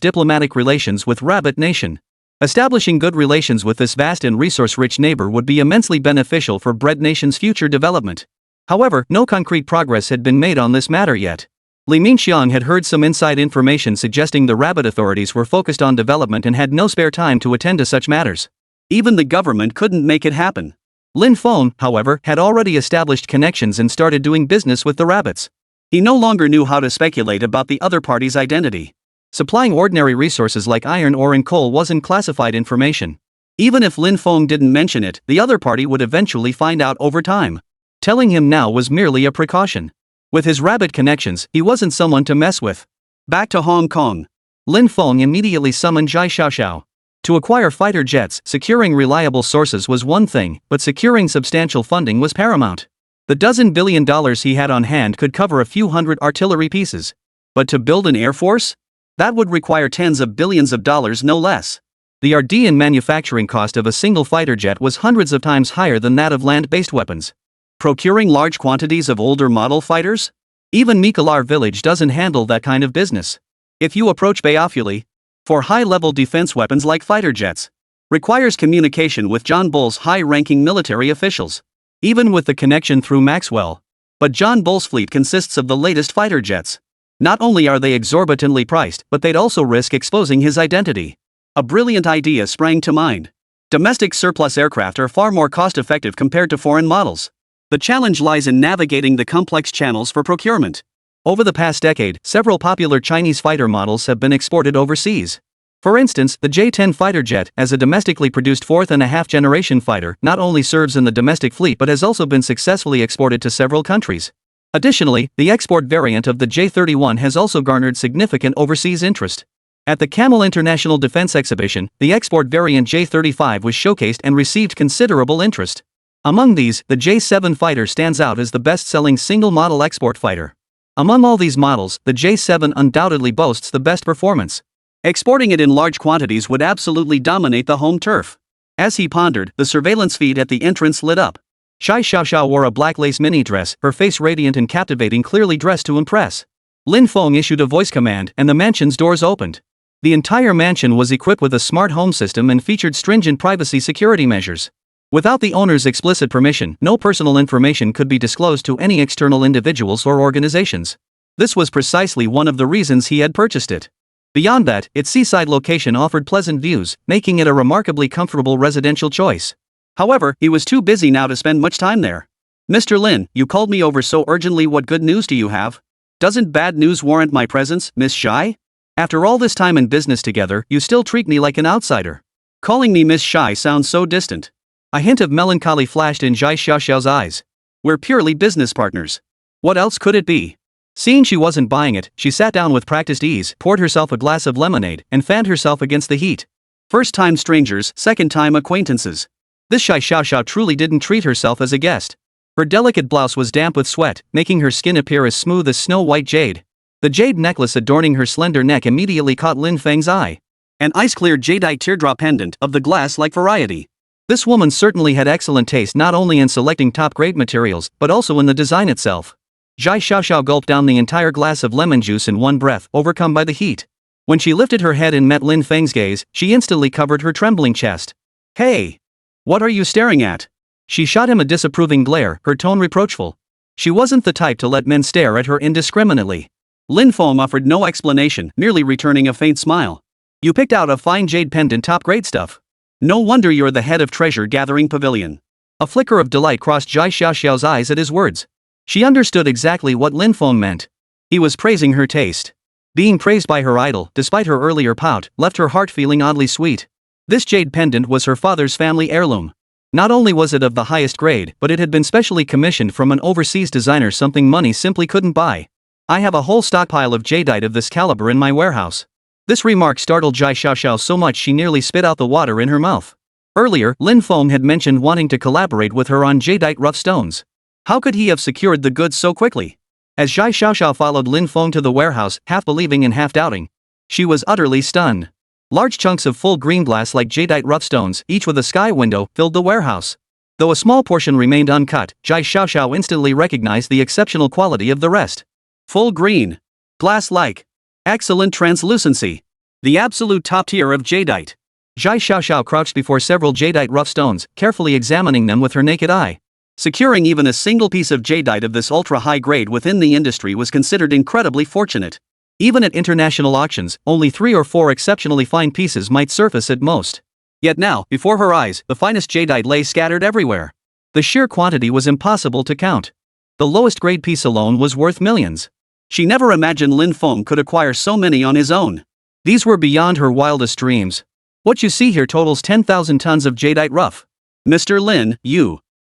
diplomatic relations with Rabbit Nation. Establishing good relations with this vast and resource-rich neighbor would be immensely beneficial for Bread Nation's future development. However, no concrete progress had been made on this matter yet. Li Minxiang had heard some inside information suggesting the Rabbit authorities were focused on development and had no spare time to attend to such matters. Even the government couldn't make it happen. Lin Feng, however, had already established connections and started doing business with the rabbits. He no longer knew how to speculate about the other party's identity. Supplying ordinary resources like iron ore and coal wasn't classified information. Even if Lin Feng didn't mention it, the other party would eventually find out over time. Telling him now was merely a precaution. With his rabbit connections, he wasn't someone to mess with. Back to Hong Kong. Lin Feng immediately summoned Zhai Xiaoxiao. To acquire fighter jets, securing reliable sources was one thing, but securing substantial funding was paramount. The $12 billion he had on hand could cover a few hundred artillery pieces. But to build an air force? That would require tens of billions of dollars, no less. The R&D and manufacturing cost of a single fighter jet was hundreds of times higher than that of land-based weapons. Procuring large quantities of older model fighters? Even Mikolar village doesn't handle that kind of business. If you approach Bayafuli, for high-level defense weapons like fighter jets, requires communication with John Bull's high-ranking military officials. Even with the connection through Maxwell. But John Bull's fleet consists of the latest fighter jets. Not only are they exorbitantly priced, but they'd also risk exposing his identity. A brilliant idea sprang to mind. Domestic surplus aircraft are far more cost-effective compared to foreign models. The challenge lies in navigating the complex channels for procurement. Over the past decade, several popular Chinese fighter models have been exported overseas. For instance, the J-10 fighter jet, as a domestically produced 4th-and-a-half generation fighter, not only serves in the domestic fleet but has also been successfully exported to several countries. Additionally, the export variant of the J-31 has also garnered significant overseas interest. At the Camel International Defense Exhibition, the export variant J-35 was showcased and received considerable interest. Among these, the J-7 fighter stands out as the best-selling single-model export fighter. Among all these models, the J-7 undoubtedly boasts the best performance. Exporting it in large quantities would absolutely dominate the home turf. As he pondered, the surveillance feed at the entrance lit up. Zhai Xiaoxiao wore a black lace mini dress, her face radiant and captivating, clearly dressed to impress. Lin Feng issued a voice command, and the mansion's doors opened. The entire mansion was equipped with a smart home system and featured stringent privacy security measures. Without the owner's explicit permission, no personal information could be disclosed to any external individuals or organizations. This was precisely one of the reasons he had purchased it. Beyond that, its seaside location offered pleasant views, making it a remarkably comfortable residential choice. However, he was too busy now to spend much time there. Mr. Lin, you called me over so urgently. What good news do you have? Doesn't bad news warrant my presence, Miss Shai? After all this time in business together, you still treat me like an outsider. Calling me Miss Shai sounds so distant. A hint of melancholy flashed in Zhai Xiaoxiao's eyes. We're purely business partners. What else could it be? Seeing she wasn't buying it, she sat down with practiced ease, poured herself a glass of lemonade, and fanned herself against the heat. First-time strangers, second-time acquaintances. This Zhai Xiaoxiao truly didn't treat herself as a guest. Her delicate blouse was damp with sweat, making her skin appear as smooth as snow-white jade. The jade necklace adorning her slender neck immediately caught Lin Feng's eye. An ice-clear jadeite teardrop pendant of the glass-like variety. This woman certainly had excellent taste not only in selecting top-grade materials, but also in the design itself. Zhai Xiaoxiao gulped down the entire glass of lemon juice in one breath, overcome by the heat. When she lifted her head and met Lin Feng's gaze, she instantly covered her trembling chest. Hey! What are you staring at? She shot him a disapproving glare, her tone reproachful. She wasn't the type to let men stare at her indiscriminately. Lin Feng offered no explanation, merely returning a faint smile. You picked out a fine jade pendant, top grade stuff. No wonder you're the head of treasure gathering pavilion. A flicker of delight crossed Zhai Xiaoxiao's eyes at his words. She understood exactly what Lin Feng meant. He was praising her taste. Being praised by her idol, despite her earlier pout, left her heart feeling oddly sweet. This jade pendant was her father's family heirloom. Not only was it of the highest grade, but it had been specially commissioned from an overseas designer, something money simply couldn't buy. I have a whole stockpile of jadeite of this caliber in my warehouse. This remark startled Zhai Xiaoxiao so much she nearly spit out the water in her mouth. Earlier, Lin Feng had mentioned wanting to collaborate with her on jadeite rough stones. How could he have secured the goods so quickly? As Zhai Xiaoxiao followed Lin Feng to the warehouse, half believing and half doubting, she was utterly stunned. Large chunks of full green glass like jadeite rough stones, each with a sky window, filled the warehouse. Though a small portion remained uncut, Zhai Xiaoxiao instantly recognized the exceptional quality of the rest. Full green. Glass-like. Excellent translucency. The absolute top tier of jadeite. Zhai Xiaoxiao crouched before several jadeite rough stones, carefully examining them with her naked eye. Securing even a single piece of jadeite of this ultra-high grade within the industry was considered incredibly fortunate. Even at international auctions, only 3 or 4 exceptionally fine pieces might surface at most. Yet now, before her eyes, the finest jadeite lay scattered everywhere. The sheer quantity was impossible to count. The lowest grade piece alone was worth millions. She never imagined Lin Feng could acquire so many on his own. These were beyond her wildest dreams. What you see here totals 10,000 tons of jadeite rough. Mr. Lin,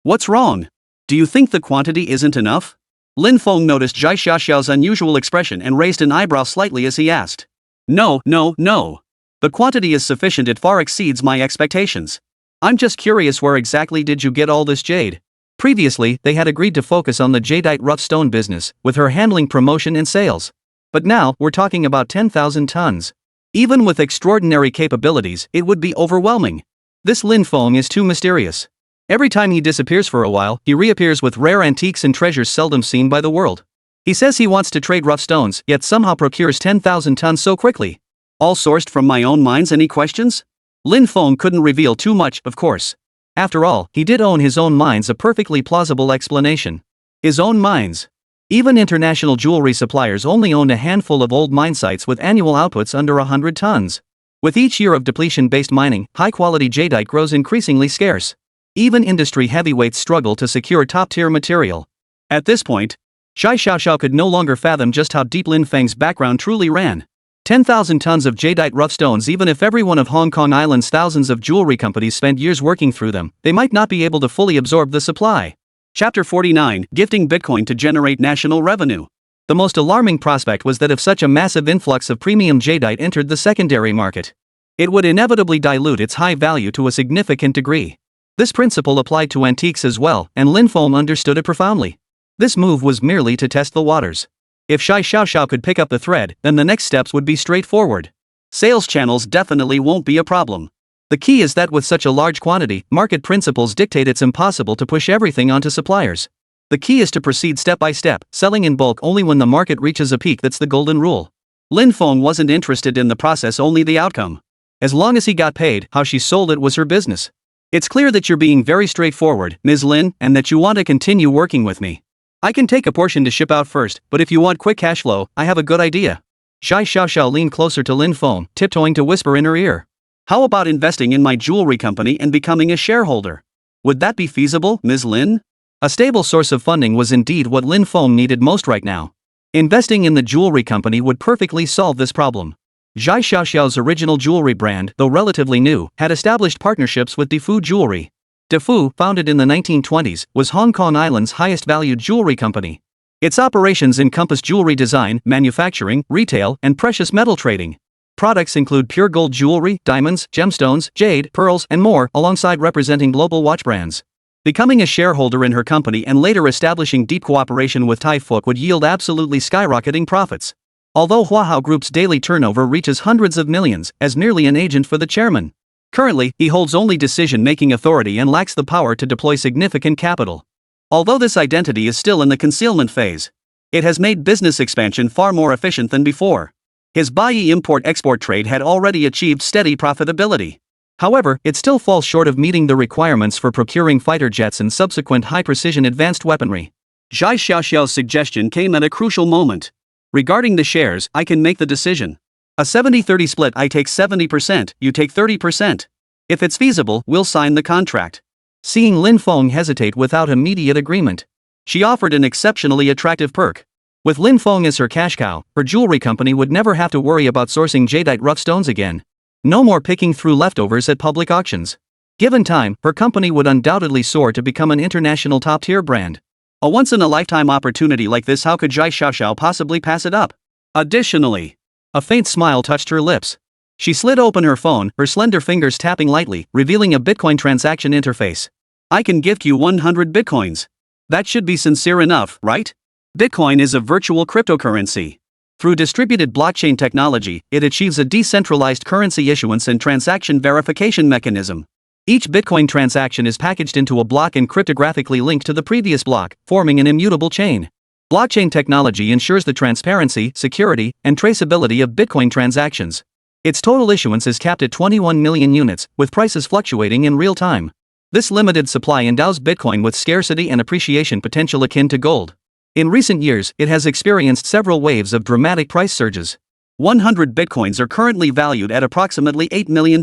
what's wrong? Do you think the quantity isn't enough? Lin Feng noticed Zhai Xiaoxiao's unusual expression and raised an eyebrow slightly as he asked. No. The quantity is sufficient, it far exceeds my expectations. I'm just curious, where exactly did you get all this jade? Previously, they had agreed to focus on the jadeite rough stone business, with her handling promotion and sales. But now, we're talking about 10,000 tons. Even with extraordinary capabilities, it would be overwhelming. This Lin Feng is too mysterious. Every time he disappears for a while, he reappears with rare antiques and treasures seldom seen by the world. He says he wants to trade rough stones, yet somehow procures 10,000 tons so quickly. All sourced from my own mines. Any questions? Lin Feng couldn't reveal too much, of course. After all, he did own his own mines, a perfectly plausible explanation. His own mines. Even international jewelry suppliers only owned a handful of old mine sites with annual outputs under 100 tons. With each year of depletion-based mining, high-quality jadeite grows increasingly scarce. Even industry heavyweights struggle to secure top-tier material. At this point, Zhai Xiaoxiao could no longer fathom just how deep Lin Feng's background truly ran. 10,000 tons of jadeite rough stones. Even if every one of Hong Kong Island's thousands of jewelry companies spent years working through them, they might not be able to fully absorb the supply. Chapter 49, Gifting Bitcoin to Generate National Revenue. The most alarming prospect was that if such a massive influx of premium jadeite entered the secondary market, it would inevitably dilute its high value to a significant degree. This principle applied to antiques as well, and Lin Feng understood it profoundly. This move was merely to test the waters. If Zhai Xiaoxiao could pick up the thread, then the next steps would be straightforward. Sales channels definitely won't be a problem. The key is that with such a large quantity, market principles dictate it's impossible to push everything onto suppliers. The key is to proceed step by step, selling in bulk only when the market reaches a peak. That's the golden rule. Lin Feng wasn't interested in the process, only the outcome. As long as he got paid, how she sold it was her business. It's clear that you're being very straightforward, Ms. Lin, and that you want to continue working with me. I can take a portion to ship out first, but if you want quick cash flow, I have a good idea. Zhai Xiaoxiao leaned closer to Lin Feng, tiptoeing to whisper in her ear. How about investing in my jewelry company and becoming a shareholder? Would that be feasible, Ms. Lin? A stable source of funding was indeed what Lin Feng needed most right now. Investing in the jewelry company would perfectly solve this problem. Zhai Xiaoxiao's original jewelry brand, though relatively new, had established partnerships with Defu Jewelry. Defu, founded in the 1920s, was Hong Kong Island's highest-valued jewelry company. Its operations encompass jewelry design, manufacturing, retail, and precious metal trading. Products include pure gold jewelry, diamonds, gemstones, jade, pearls, and more, alongside representing global watch brands. Becoming a shareholder in her company and later establishing deep cooperation with Tai Fuk would yield absolutely skyrocketing profits. Although Huahao Group's daily turnover reaches hundreds of millions, as merely an agent for the chairman. Currently, he holds only decision-making authority and lacks the power to deploy significant capital. Although this identity is still in the concealment phase, it has made business expansion far more efficient than before. His Baiyi import-export trade had already achieved steady profitability. However, it still falls short of meeting the requirements for procuring fighter jets and subsequent high-precision advanced weaponry. Zhai Xiaoxiao's suggestion came at a crucial moment. Regarding the shares, I can make the decision. A 70-30 split, I take 70%, you take 30%. If it's feasible, we'll sign the contract. Seeing Lin Feng hesitate without immediate agreement, she offered an exceptionally attractive perk. With Lin Feng as her cash cow, her jewelry company would never have to worry about sourcing jadeite rough stones again. No more picking through leftovers at public auctions. Given time, her company would undoubtedly soar to become an international top-tier brand. A once-in-a-lifetime opportunity like this, how could Zhai Xiaoxiao possibly pass it up? Additionally, a faint smile touched her lips. She slid open her phone, her slender fingers tapping lightly, revealing a Bitcoin transaction interface. I can gift you 100 Bitcoins. That should be sincere enough, right? Bitcoin is a virtual cryptocurrency. Through distributed blockchain technology, it achieves a decentralized currency issuance and transaction verification mechanism. Each Bitcoin transaction is packaged into a block and cryptographically linked to the previous block, forming an immutable chain. Blockchain technology ensures the transparency, security, and traceability of Bitcoin transactions. Its total issuance is capped at 21 million units, with prices fluctuating in real time. This limited supply endows Bitcoin with scarcity and appreciation potential akin to gold. In recent years, it has experienced several waves of dramatic price surges. 100 Bitcoins are currently valued at approximately $8 million.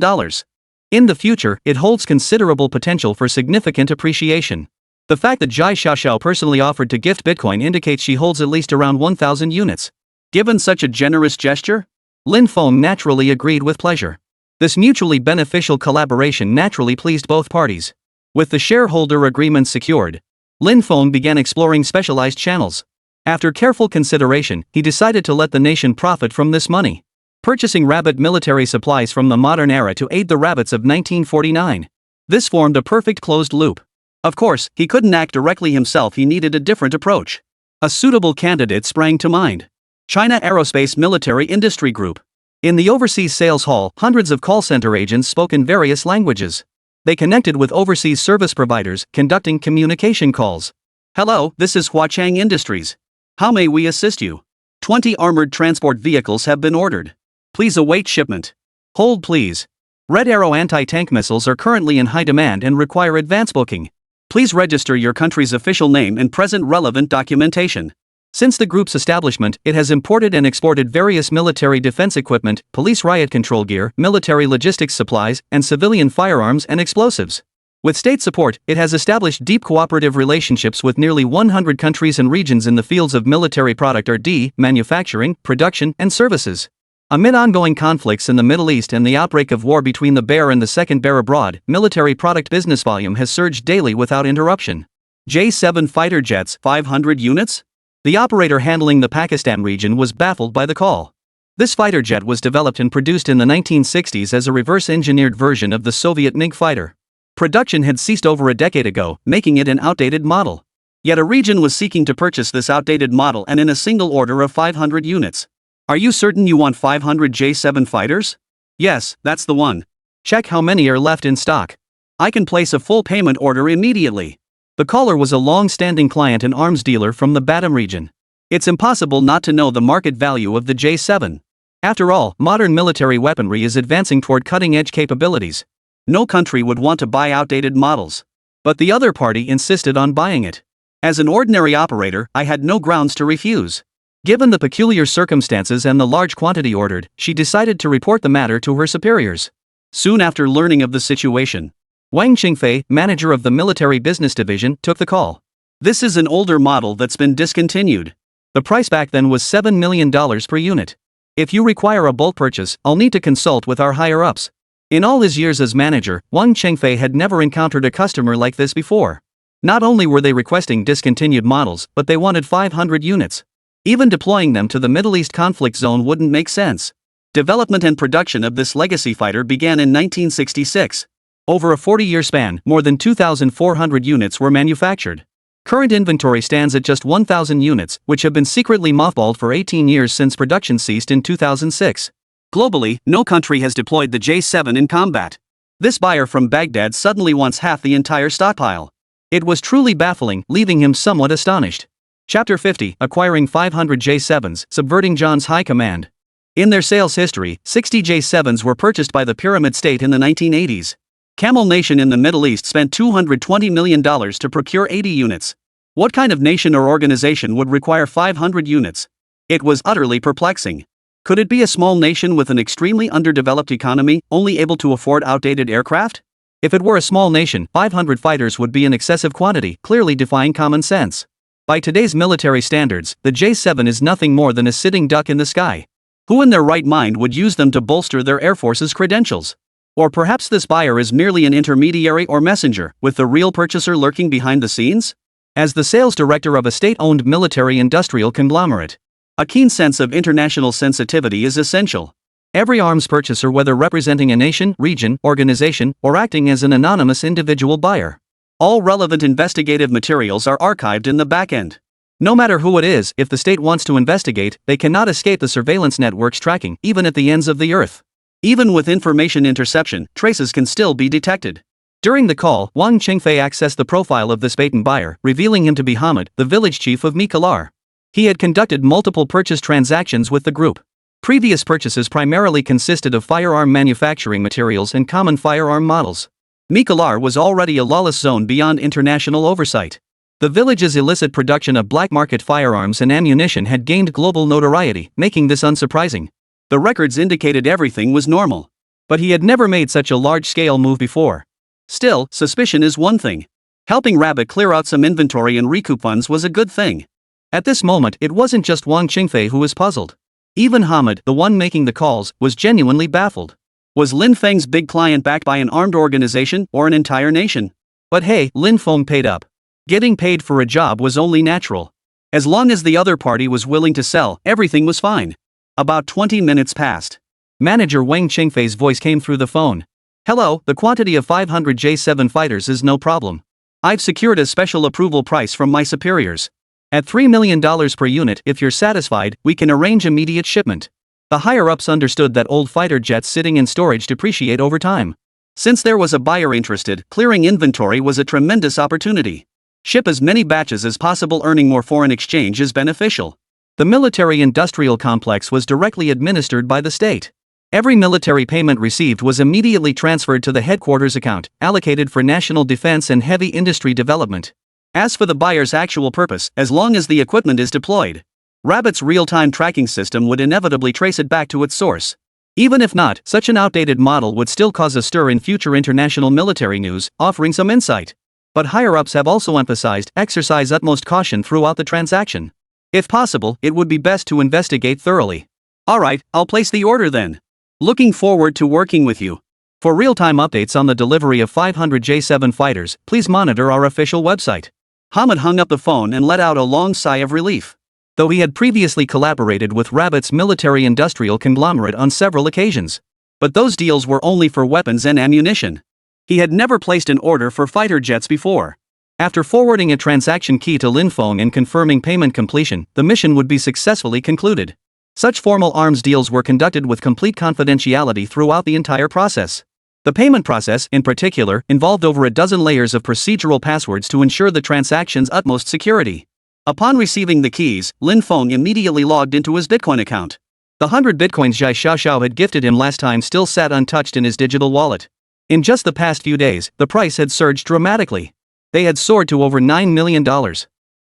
In the future, it holds considerable potential for significant appreciation. The fact that Zhai Xiaoxiao personally offered to gift Bitcoin indicates she holds at least around 1,000 units. Given such a generous gesture, Lin Feng naturally agreed with pleasure. This mutually beneficial collaboration naturally pleased both parties. With the shareholder agreement secured, Lin Feng began exploring specialized channels. After careful consideration, he decided to let the nation profit from this money. Purchasing rabbit military supplies from the modern era to aid the rabbits of 1949. This formed a perfect closed loop. Of course, he couldn't act directly himself, he needed a different approach. A suitable candidate sprang to mind. China Aerospace Military Industry Group. In the overseas sales hall, hundreds of call center agents spoke in various languages. They connected with overseas service providers, conducting communication calls. Hello, this is Huachang Industries. How may we assist you? 20 armored transport vehicles have been ordered. Please await shipment. Hold please. Red Arrow anti-tank missiles are currently in high demand and require advance booking. Please register your country's official name and present relevant documentation. Since the group's establishment, it has imported and exported various military defense equipment, police riot control gear, military logistics supplies, and civilian firearms and explosives. With state support, it has established deep cooperative relationships with nearly 100 countries and regions in the fields of military product R&D, manufacturing, production, and services. Amid ongoing conflicts in the Middle East and the outbreak of war between the Bear and the Second Bear abroad, military product business volume has surged daily without interruption. J-7 fighter jets, 500 units? The operator handling the Pakistan region was baffled by the call. This fighter jet was developed and produced in the 1960s as a reverse-engineered version of the Soviet MiG fighter. Production had ceased over a decade ago, making it an outdated model. Yet a region was seeking to purchase this outdated model and in a single order of 500 units. Are you certain you want 500 J-7 fighters? Yes, that's the one. Check how many are left in stock. I can place a full payment order immediately. The caller was a long-standing client and arms dealer from the Batam region. It's impossible not to know the market value of the J-7. After all, modern military weaponry is advancing toward cutting-edge capabilities. No country would want to buy outdated models. But the other party insisted on buying it. As an ordinary operator, I had no grounds to refuse. Given the peculiar circumstances and the large quantity ordered, she decided to report the matter to her superiors. Soon after learning of the situation, Wang Qingfei, manager of the military business division, took the call. This is an older model that's been discontinued. The price back then was $7 million per unit. If you require a bulk purchase, I'll need to consult with our higher-ups. In all his years as manager, Wang Qingfei had never encountered a customer like this before. Not only were they requesting discontinued models, but they wanted 500 units. Even deploying them to the Middle East conflict zone wouldn't make sense. Development and production of this legacy fighter began in 1966. Over a 40-year span, more than 2,400 units were manufactured. Current inventory stands at just 1,000 units, which have been secretly mothballed for 18 years since production ceased in 2006. Globally, no country has deployed the J-7 in combat. This buyer from Baghdad suddenly wants half the entire stockpile. It was truly baffling, leaving him somewhat astonished. Chapter 50, Acquiring 500 J-7s, Subverting John's High Command. In their sales history, 60 J7s were purchased by the Pyramid State in the 1980s. Camel Nation in the Middle East spent $220 million to procure 80 units. What kind of nation or organization would require 500 units? It was utterly perplexing. Could it be a small nation with an extremely underdeveloped economy, only able to afford outdated aircraft? If it were a small nation, 500 fighters would be an excessive quantity, clearly defying common sense. By today's military standards, the J7 is nothing more than a sitting duck in the sky. Who in their right mind would use them to bolster their Air Force's credentials? Or perhaps this buyer is merely an intermediary or messenger, with the real purchaser lurking behind the scenes? As the sales director of a state-owned military-industrial conglomerate, a keen sense of international sensitivity is essential. Every arms purchaser, whether representing a nation, region, organization, or acting as an anonymous individual buyer, all relevant investigative materials are archived in the back-end. No matter who it is, if the state wants to investigate, they cannot escape the surveillance network's tracking, even at the ends of the earth. Even with information interception, traces can still be detected. During the call, Wang Qingfei accessed the profile of this bait buyer, revealing him to be Hamid, the village chief of Mikalar. He had conducted multiple purchase transactions with the group. Previous purchases primarily consisted of firearm manufacturing materials and common firearm models. Mikalar was already a lawless zone beyond international oversight. The village's illicit production of black market firearms and ammunition had gained global notoriety, making this unsurprising. The records indicated everything was normal. But he had never made such a large-scale move before. Still, suspicion is one thing. Helping Rabbit clear out some inventory and recoup funds was a good thing. At this moment, it wasn't just Wang Qingfei who was puzzled. Even Hamid, the one making the calls, was genuinely baffled. Was Lin Feng's big client backed by an armed organization or an entire nation? But hey, Lin Feng paid up. Getting paid for a job was only natural. As long as the other party was willing to sell, everything was fine. About 20 minutes passed. Manager Wang Qingfei's voice came through the phone. Hello, the quantity of 500 J7 fighters is no problem. I've secured a special approval price from my superiors. At $3 million per unit, if you're satisfied, we can arrange immediate shipment. The higher-ups understood that old fighter jets sitting in storage depreciate over time. Since there was a buyer interested, clearing inventory was a tremendous opportunity. Ship as many batches as possible, earning more foreign exchange is beneficial. The military-industrial complex was directly administered by the state. Every military payment received was immediately transferred to the headquarters account, allocated for national defense and heavy industry development. As for the buyer's actual purpose, as long as the equipment is deployed, Rabbit's real-time tracking system would inevitably trace it back to its source. Even if not, such an outdated model would still cause a stir in future international military news, offering some insight. But higher-ups have also emphasized, exercise utmost caution throughout the transaction. If possible, it would be best to investigate thoroughly. Alright, I'll place the order then. Looking forward to working with you. For real-time updates on the delivery of 500 J7 fighters, please monitor our official website. Hamid hung up the phone and let out a long sigh of relief. Though he had previously collaborated with Rabbit's military-industrial conglomerate on several occasions. But those deals were only for weapons and ammunition. He had never placed an order for fighter jets before. After forwarding a transaction key to Lin Feng and confirming payment completion, the mission would be successfully concluded. Such formal arms deals were conducted with complete confidentiality throughout the entire process. The payment process, in particular, involved over a dozen layers of procedural passwords to ensure the transaction's utmost security. Upon receiving the keys, Lin Feng immediately logged into his Bitcoin account. The 100 Bitcoins Zhai Xiaoxiao had gifted him last time still sat untouched in his digital wallet. In just the past few days, the price had surged dramatically. They had soared to over $9 million.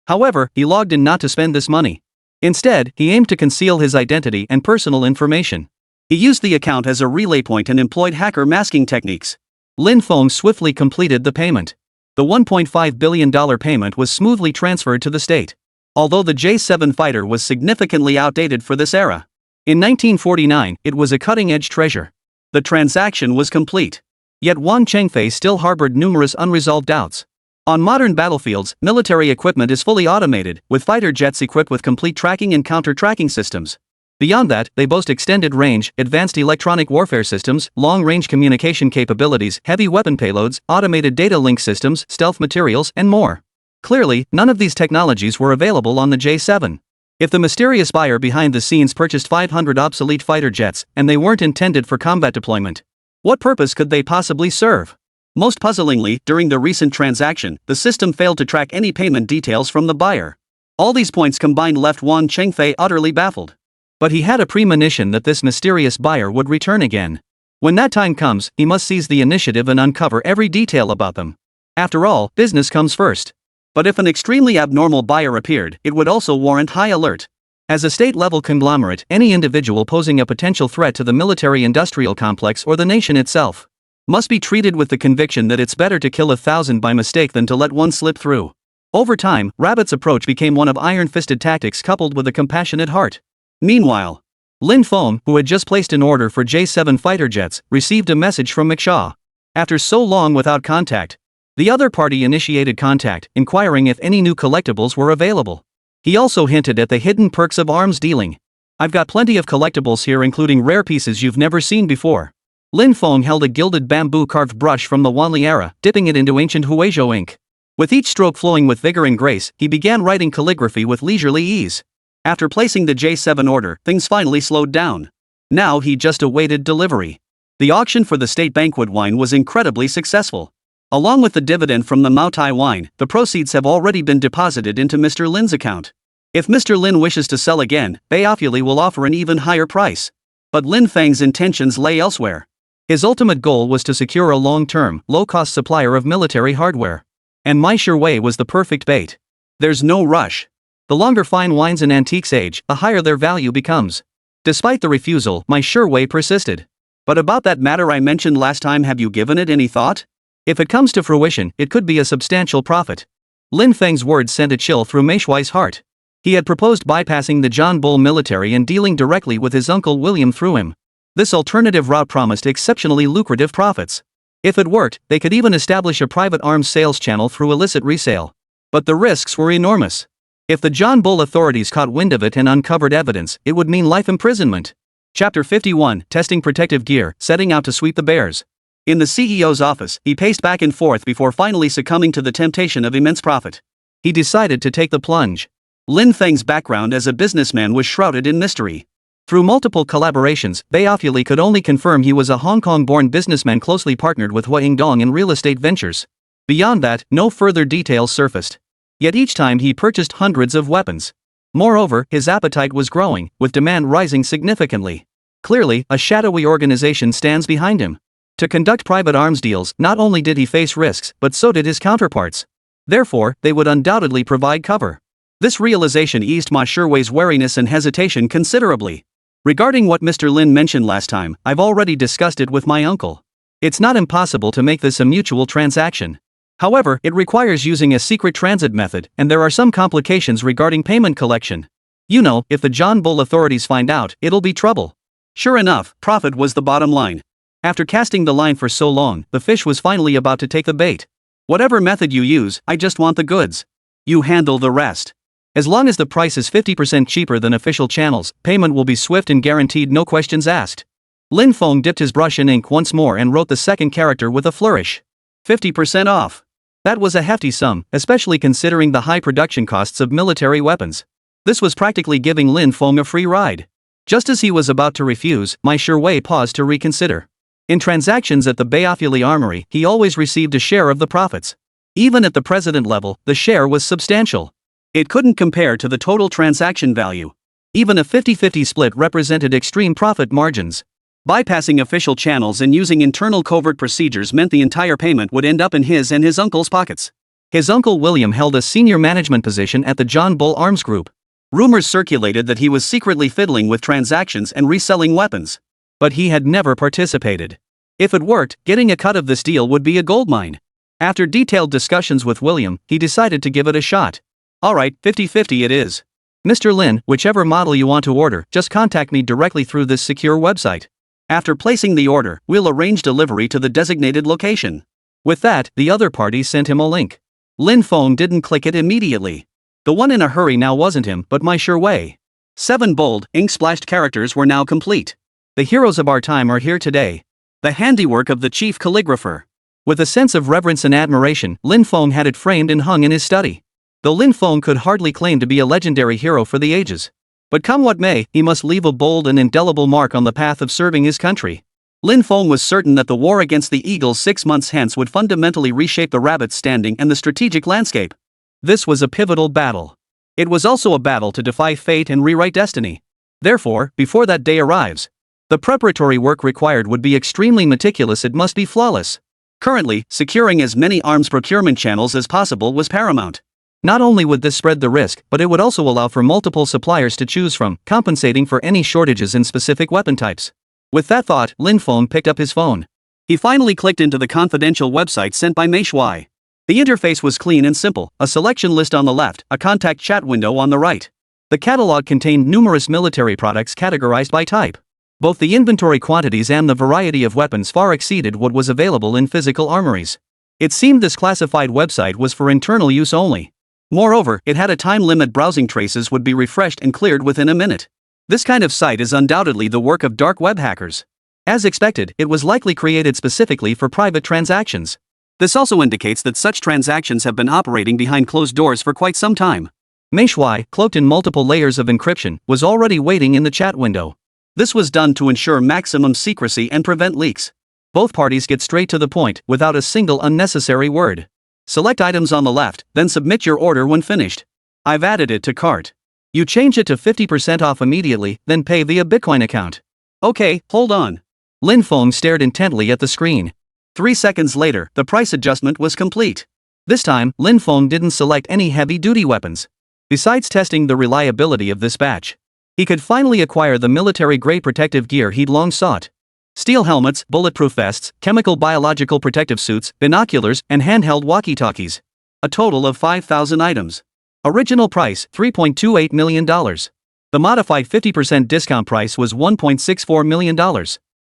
However, he logged in not to spend this money. Instead, he aimed to conceal his identity and personal information. He used the account as a relay point and employed hacker masking techniques. Lin Feng swiftly completed the payment. The $1.5 billion payment was smoothly transferred to the state. Although the J7 fighter was significantly outdated for this era. In 1949, it was a cutting-edge treasure. The transaction was complete. Yet Wang Qingfei still harbored numerous unresolved doubts. On modern battlefields, military equipment is fully automated, with fighter jets equipped with complete tracking and counter-tracking systems. Beyond that, they boast extended range, advanced electronic warfare systems, long-range communication capabilities, heavy weapon payloads, automated data link systems, stealth materials, and more. Clearly, none of these technologies were available on the J7. If the mysterious buyer behind the scenes purchased 500 obsolete fighter jets, and they weren't intended for combat deployment, what purpose could they possibly serve? Most puzzlingly, during the recent transaction, the system failed to track any payment details from the buyer. All these points combined left Wang Qingfei utterly baffled. But he had a premonition that this mysterious buyer would return again. When that time comes, he must seize the initiative and uncover every detail about them. After all, business comes first. But if an extremely abnormal buyer appeared, it would also warrant high alert. As a state-level conglomerate, any individual posing a potential threat to the military-industrial complex or the nation itself must be treated with the conviction that it's better to kill 1,000 by mistake than to let one slip through. Over time, Rabbit's approach became one of iron-fisted tactics coupled with a compassionate heart. Meanwhile, Lin Feng, who had just placed an order for J-7 fighter jets, received a message from McShaw. After so long without contact, the other party initiated contact, inquiring if any new collectibles were available. He also hinted at the hidden perks of arms dealing. "I've got plenty of collectibles here, including rare pieces you've never seen before." Lin Feng held a gilded bamboo-carved brush from the Wanli era, dipping it into ancient Huizhou ink. With each stroke flowing with vigor and grace, he began writing calligraphy with leisurely ease. After placing the J7 order, things finally slowed down. Now he just awaited delivery. The auction for the state banquet wine was incredibly successful. Along with the dividend from the Maotai wine, the proceeds have already been deposited into Mr. Lin's account. If Mr. Lin wishes to sell again, Baofuli will offer an even higher price. But Lin Feng's intentions lay elsewhere. His ultimate goal was to secure a long-term, low-cost supplier of military hardware. And Mai Shui was the perfect bait. There's no rush. The longer fine wines and antiques age, the higher their value becomes. Despite the refusal, Mai Shui persisted. But about that matter I mentioned last time, have you given it any thought? If it comes to fruition, it could be a substantial profit. Lin Feng's words sent a chill through Mai Shui's heart. He had proposed bypassing the John Bull military and dealing directly with his uncle William through him. This alternative route promised exceptionally lucrative profits. If it worked, they could even establish a private arms sales channel through illicit resale. But the risks were enormous. If the John Bull authorities caught wind of it and uncovered evidence, it would mean life imprisonment. Chapter 51, Testing Protective Gear, Setting Out to Sweep the Bears. In the CEO's office, he paced back and forth before finally succumbing to the temptation of immense profit. He decided to take the plunge. Lin Feng's background as a businessman was shrouded in mystery. Through multiple collaborations, Baofuli could only confirm he was a Hong Kong-born businessman closely partnered with Hua Yingdong in real estate ventures. Beyond that, no further details surfaced. Yet each time he purchased hundreds of weapons. Moreover, his appetite was growing, with demand rising significantly. Clearly, a shadowy organization stands behind him. To conduct private arms deals, not only did he face risks, but so did his counterparts. Therefore, they would undoubtedly provide cover. This realization eased Ma Shui's wariness and hesitation considerably. Regarding what Mr. Lin mentioned last time, I've already discussed it with my uncle. It's not impossible to make this a mutual transaction. However, it requires using a secret transit method, and there are some complications regarding payment collection. You know, if the John Bull authorities find out, it'll be trouble. Sure enough, profit was the bottom line. After casting the line for so long, the fish was finally about to take the bait. Whatever method you use, I just want the goods. You handle the rest. As long as the price is 50% cheaper than official channels, payment will be swift and guaranteed, no questions asked. Lin Feng dipped his brush in ink once more and wrote the second character with a flourish. 50% off. That was a hefty sum, especially considering the high production costs of military weapons. This was practically giving Lin Feng a free ride. Just as he was about to refuse, Mai Shui paused to reconsider. In transactions at the Baofuli Armory, he always received a share of the profits. Even at the president level, the share was substantial. It couldn't compare to the total transaction value. Even a 50-50 split represented extreme profit margins. Bypassing official channels and using internal covert procedures meant the entire payment would end up in his and his uncle's pockets. His uncle William held a senior management position at the John Bull Arms Group. Rumors circulated that he was secretly fiddling with transactions and reselling weapons. But he had never participated. If it worked, getting a cut of this deal would be a goldmine. After detailed discussions with William, he decided to give it a shot. Alright, 50-50 it is. Mr. Lin, whichever model you want to order, just contact me directly through this secure website. After placing the order, we'll arrange delivery to the designated location. With that, the other party sent him a link. Lin Feng didn't click it immediately. The one in a hurry now wasn't him, but Mai Shui. 7 bold, ink-splashed characters were now complete. The heroes of our time are here today. The handiwork of the chief calligrapher. With a sense of reverence and admiration, Lin Feng had it framed and hung in his study. Though Lin Feng could hardly claim to be a legendary hero for the ages. But come what may, he must leave a bold and indelible mark on the path of serving his country. Lin Feng was certain that the war against the Eagles 6 months hence would fundamentally reshape the Rabbit's standing and the strategic landscape. This was a pivotal battle. It was also a battle to defy fate and rewrite destiny. Therefore, before that day arrives, the preparatory work required would be extremely meticulous. It must be flawless. Currently, securing as many arms procurement channels as possible was paramount. Not only would this spread the risk, but it would also allow for multiple suppliers to choose from, compensating for any shortages in specific weapon types. With that thought, Lin Feng picked up his phone. He finally clicked into the confidential website sent by Manhwa. The interface was clean and simple, a selection list on the left, a contact chat window on the right. The catalog contained numerous military products categorized by type. Both the inventory quantities and the variety of weapons far exceeded what was available in physical armories. It seemed this classified website was for internal use only. Moreover, it had a time limit. Browsing traces would be refreshed and cleared within a minute. This kind of site is undoubtedly the work of dark web hackers. As expected, it was likely created specifically for private transactions. This also indicates that such transactions have been operating behind closed doors for quite some time. Manhwa, cloaked in multiple layers of encryption, was already waiting in the chat window. This was done to ensure maximum secrecy and prevent leaks. Both parties get straight to the point, without a single unnecessary word. Select items on the left, then submit your order when finished. I've added it to cart. You change it to 50% off immediately, then pay via Bitcoin account. Okay, hold on. Lin Feng stared intently at the screen. 3 seconds later, the price adjustment was complete. This time, Lin Feng didn't select any heavy-duty weapons. Besides testing the reliability of this batch, he could finally acquire the military-grade protective gear he'd long sought. Steel helmets, bulletproof vests, chemical biological protective suits, binoculars, and handheld walkie-talkies. A total of 5,000 items. Original price, $3.28 million. The modified 50% discount price was $1.64 million.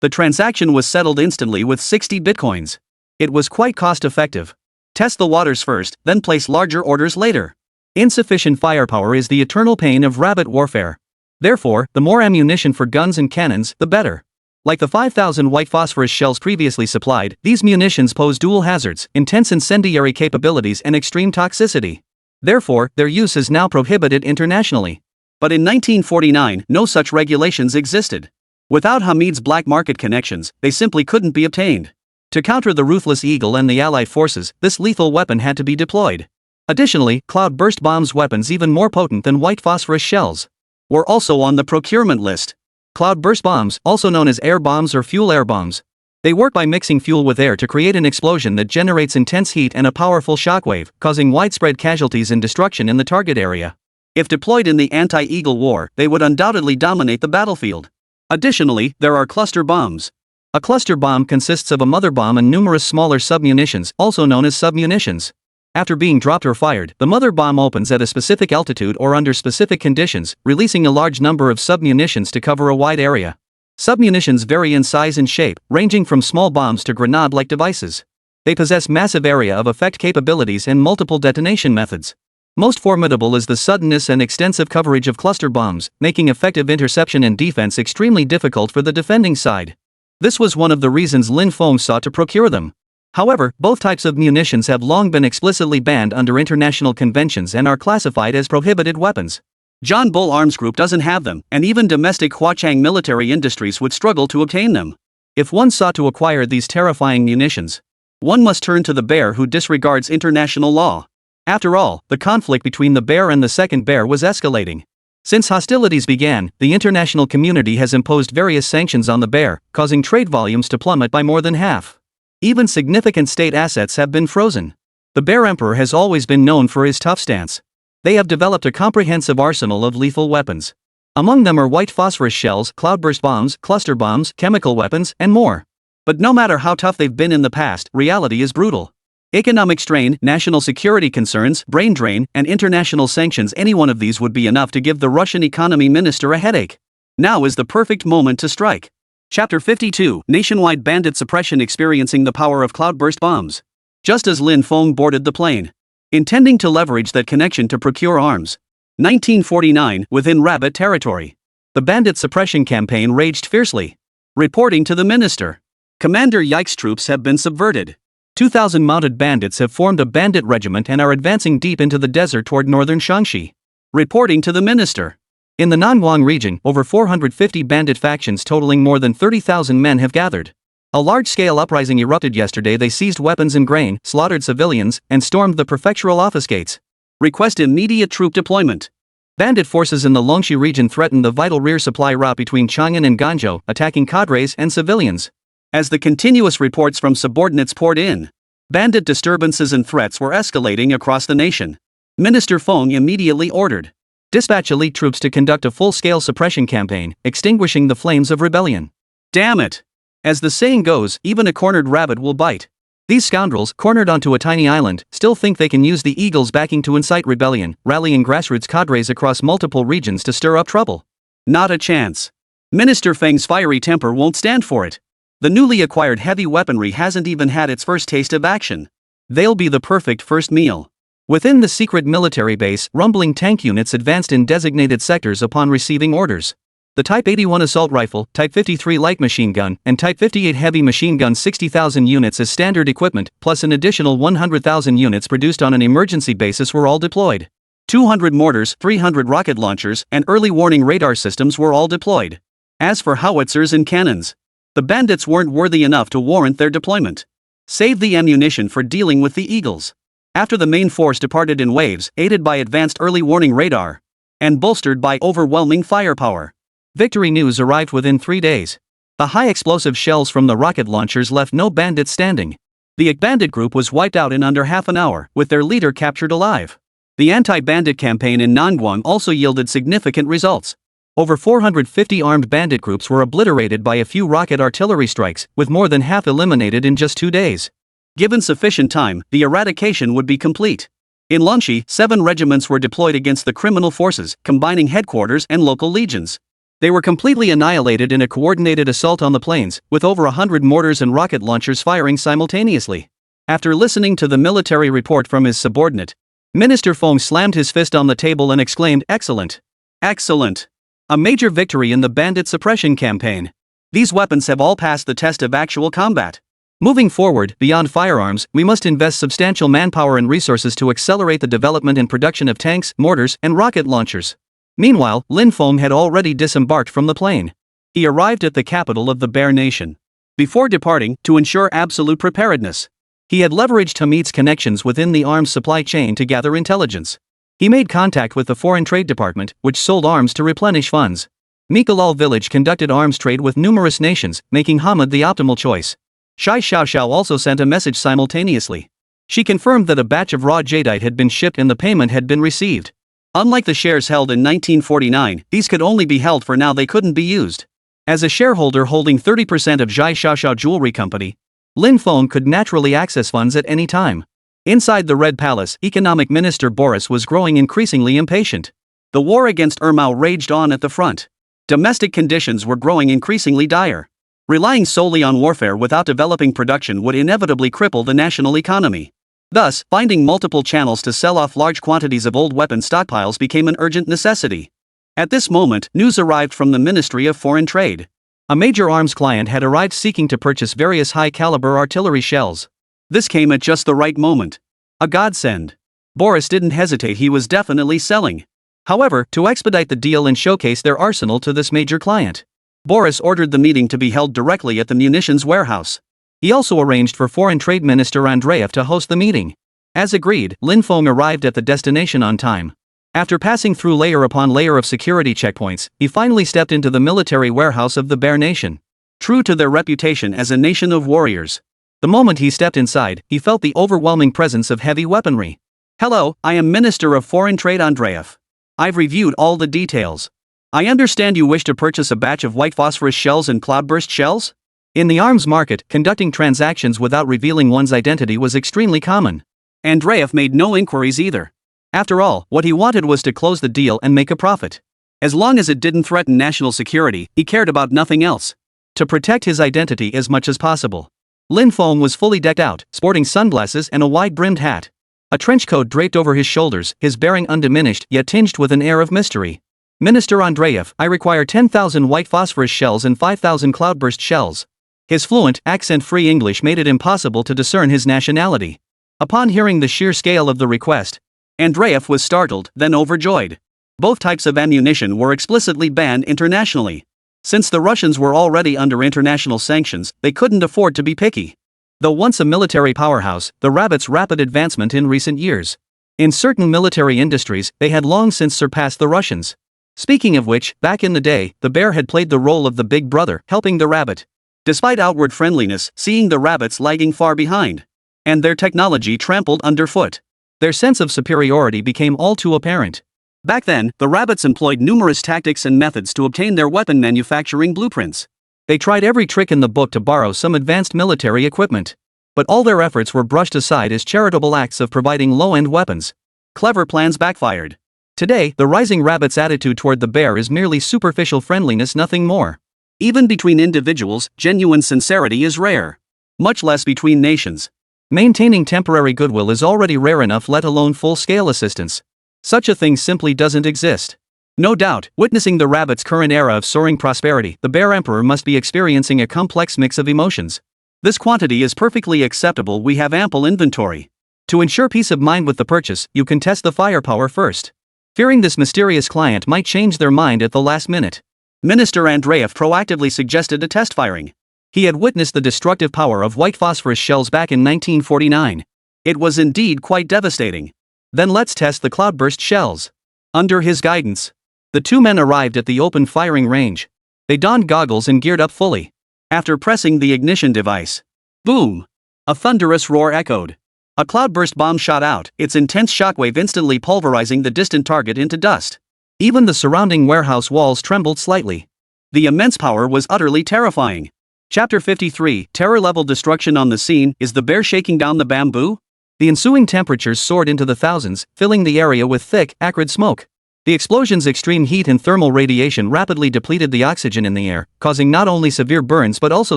The transaction was settled instantly with 60 bitcoins. It was quite cost-effective. Test the waters first, then place larger orders later. Insufficient firepower is the eternal pain of rabbit warfare. Therefore, the more ammunition for guns and cannons, the better. Like the 5,000 white phosphorus shells previously supplied, these munitions pose dual hazards, intense incendiary capabilities and extreme toxicity. Therefore, their use is now prohibited internationally. But in 1949, no such regulations existed. Without Hamid's black market connections, they simply couldn't be obtained. To counter the ruthless Eagle and the Allied forces, this lethal weapon had to be deployed. Additionally, cloud-burst bombs, weapons even more potent than white phosphorus shells, were also on the procurement list. Cloud-burst bombs, also known as air bombs or fuel air bombs. They work by mixing fuel with air to create an explosion that generates intense heat and a powerful shockwave, causing widespread casualties and destruction in the target area. If deployed in the anti-Eagle war, they would undoubtedly dominate the battlefield. Additionally, there are cluster bombs. A cluster bomb consists of a mother bomb and numerous smaller submunitions, also known as submunitions. After being dropped or fired, the mother bomb opens at a specific altitude or under specific conditions, releasing a large number of submunitions to cover a wide area. Submunitions vary in size and shape, ranging from small bombs to grenade-like devices. They possess massive area of effect capabilities and multiple detonation methods. Most formidable is the suddenness and extensive coverage of cluster bombs, making effective interception and defense extremely difficult for the defending side. This was one of the reasons Lin Feng sought to procure them. However, both types of munitions have long been explicitly banned under international conventions and are classified as prohibited weapons. John Bull Arms Group doesn't have them, and even domestic Huachang military industries would struggle to obtain them. If one sought to acquire these terrifying munitions, one must turn to the bear who disregards international law. After all, the conflict between the bear and the second bear was escalating. Since hostilities began, the international community has imposed various sanctions on the bear, causing trade volumes to plummet by more than half. Even significant state assets have been frozen. The Bear Emperor has always been known for his tough stance. They have developed a comprehensive arsenal of lethal weapons. Among them are white phosphorus shells, cloudburst bombs, cluster bombs, chemical weapons, and more. But no matter how tough they've been in the past, reality is brutal. Economic strain, national security concerns, brain drain, and international sanctions, any one of these would be enough to give the Russian economy minister a headache. Now is the perfect moment to strike. Chapter 52, Nationwide Bandit Suppression experiencing the power of cloudburst bombs. Just as Lin Feng boarded the plane, intending to leverage that connection to procure arms. 1949, within Rabbit territory. The bandit suppression campaign raged fiercely. Reporting to the minister. Commander Yike's troops have been subverted. 2,000 mounted bandits have formed a bandit regiment and are advancing deep into the desert toward northern Shaanxi. Reporting to the minister. In the Nanguang region, over 450 bandit factions totaling more than 30,000 men have gathered. A large-scale uprising erupted yesterday. They seized weapons and grain, slaughtered civilians, and stormed the prefectural office gates. Request immediate troop deployment. Bandit forces in the Longxi region threatened the vital rear supply route between Chang'an and Ganzhou, attacking cadres and civilians. As the continuous reports from subordinates poured in, bandit disturbances and threats were escalating across the nation. Minister Feng immediately ordered dispatch elite troops to conduct a full-scale suppression campaign, extinguishing the flames of rebellion. Damn it! As the saying goes, even a cornered rabbit will bite. These scoundrels, cornered onto a tiny island, still think they can use the Eagles' backing to incite rebellion, rallying grassroots cadres across multiple regions to stir up trouble. Not a chance. Minister Feng's fiery temper won't stand for it. The newly acquired heavy weaponry hasn't even had its first taste of action. They'll be the perfect first meal. Within the secret military base, rumbling tank units advanced in designated sectors upon receiving orders. The Type 81 assault rifle, Type 53 light machine gun, and Type 58 heavy machine gun 60,000 units as standard equipment, plus an additional 100,000 units produced on an emergency basis were all deployed. 200 mortars, 300 rocket launchers, and early warning radar systems were all deployed. As for howitzers and cannons, the bandits weren't worthy enough to warrant their deployment. Save the ammunition for dealing with the Eagles. After the main force departed in waves, aided by advanced early warning radar, and bolstered by overwhelming firepower, victory news arrived within 3 days. The high-explosive shells from the rocket launchers left no bandits standing. The bandit group was wiped out in under half an hour, with their leader captured alive. The anti-bandit campaign in Nangguang also yielded significant results. Over 450 armed bandit groups were obliterated by a few rocket artillery strikes, with more than half eliminated in just 2 days. Given sufficient time, the eradication would be complete. In Longxi, 7 regiments were deployed against the criminal forces, combining headquarters and local legions. They were completely annihilated in a coordinated assault on the plains, with over 100 mortars and rocket launchers firing simultaneously. After listening to the military report from his subordinate, Minister Feng slammed his fist on the table and exclaimed, "Excellent! Excellent! A major victory in the bandit suppression campaign. These weapons have all passed the test of actual combat. Moving forward, beyond firearms, we must invest substantial manpower and resources to accelerate the development and production of tanks, mortars, and rocket launchers." Meanwhile, Lin Feng had already disembarked from the plane. He arrived at the capital of the Bear Nation. Before departing, to ensure absolute preparedness, he had leveraged Hamit's connections within the arms supply chain to gather intelligence. He made contact with the Foreign Trade Department, which sold arms to replenish funds. Mikalal village conducted arms trade with numerous nations, making Hamid the optimal choice. Shai Xiaoxiao also sent a message simultaneously. She confirmed that a batch of raw jadeite had been shipped and the payment had been received. Unlike the shares held in 1949, these could only be held for now, they couldn't be used. As a shareholder holding 30% of Zhai Xiaoxiao Jewelry Company, Lin Feng could naturally access funds at any time. Inside the Red Palace, Economic Minister Boris was growing increasingly impatient. The war against Ermao raged on at the front. Domestic conditions were growing increasingly dire. Relying solely on warfare without developing production would inevitably cripple the national economy. Thus, finding multiple channels to sell off large quantities of old weapon stockpiles became an urgent necessity. At this moment, news arrived from the Ministry of Foreign Trade. A major arms client had arrived seeking to purchase various high-caliber artillery shells. This came at just the right moment. A godsend. Boris didn't hesitate, he was definitely selling. However, to expedite the deal and showcase their arsenal to this major client, Boris ordered the meeting to be held directly at the munitions warehouse. He also arranged for Foreign Trade Minister Andreev to host the meeting. As agreed, Lin Feng arrived at the destination on time. After passing through layer upon layer of security checkpoints, he finally stepped into the military warehouse of the Bear Nation. True to their reputation as a nation of warriors, the moment he stepped inside, he felt the overwhelming presence of heavy weaponry. "Hello, I am Minister of Foreign Trade Andreev. I've reviewed all the details. I understand you wish to purchase a batch of white phosphorus shells and cloudburst shells?" In the arms market, conducting transactions without revealing one's identity was extremely common. Andreev made no inquiries either. After all, what he wanted was to close the deal and make a profit. As long as it didn't threaten national security, he cared about nothing else. To protect his identity as much as possible, Lin Feng was fully decked out, sporting sunglasses and a wide-brimmed hat. A trench coat draped over his shoulders, his bearing undiminished yet tinged with an air of mystery. "Minister Andreev, I require 10,000 white phosphorus shells and 5,000 cloudburst shells." His fluent, accent-free English made it impossible to discern his nationality. Upon hearing the sheer scale of the request, Andreev was startled, then overjoyed. Both types of ammunition were explicitly banned internationally. Since the Russians were already under international sanctions, they couldn't afford to be picky. Though once a military powerhouse, the rabbit's rapid advancement in recent years In certain military industries, they had long since surpassed the Russians. Speaking of which, back in the day, the bear had played the role of the big brother, helping the rabbit. Despite outward friendliness, seeing the rabbits lagging far behind, and their technology trampled underfoot, their sense of superiority became all too apparent. Back then, the rabbits employed numerous tactics and methods to obtain their weapon manufacturing blueprints. They tried every trick in the book to borrow some advanced military equipment. But all their efforts were brushed aside as charitable acts of providing low-end weapons. Clever plans backfired. Today, the rising rabbit's attitude toward the bear is merely superficial friendliness, nothing more. Even between individuals, genuine sincerity is rare. Much less between nations. Maintaining temporary goodwill is already rare enough, let alone full-scale assistance. Such a thing simply doesn't exist. No doubt, witnessing the rabbit's current era of soaring prosperity, the bear emperor must be experiencing a complex mix of emotions. This quantity is perfectly acceptable, we have ample inventory. To ensure peace of mind with the purchase, you can test the firepower first. Fearing this mysterious client might change their mind at the last minute, Minister Andreev proactively suggested a test firing. He had witnessed the destructive power of white phosphorus shells back in 1949. It was indeed quite devastating. Then let's test the cloudburst shells. Under his guidance, the two men arrived at the open firing range. They donned goggles and geared up fully. After pressing the ignition device, boom! A thunderous roar echoed. A cloudburst bomb shot out, its intense shockwave instantly pulverizing the distant target into dust. Even the surrounding warehouse walls trembled slightly. The immense power was utterly terrifying. Chapter 53, Terror-Level Destruction on the Scene. Is the bear shaking down the bamboo? The ensuing temperatures soared into the thousands, filling the area with thick, acrid smoke. The explosion's extreme heat and thermal radiation rapidly depleted the oxygen in the air, causing not only severe burns but also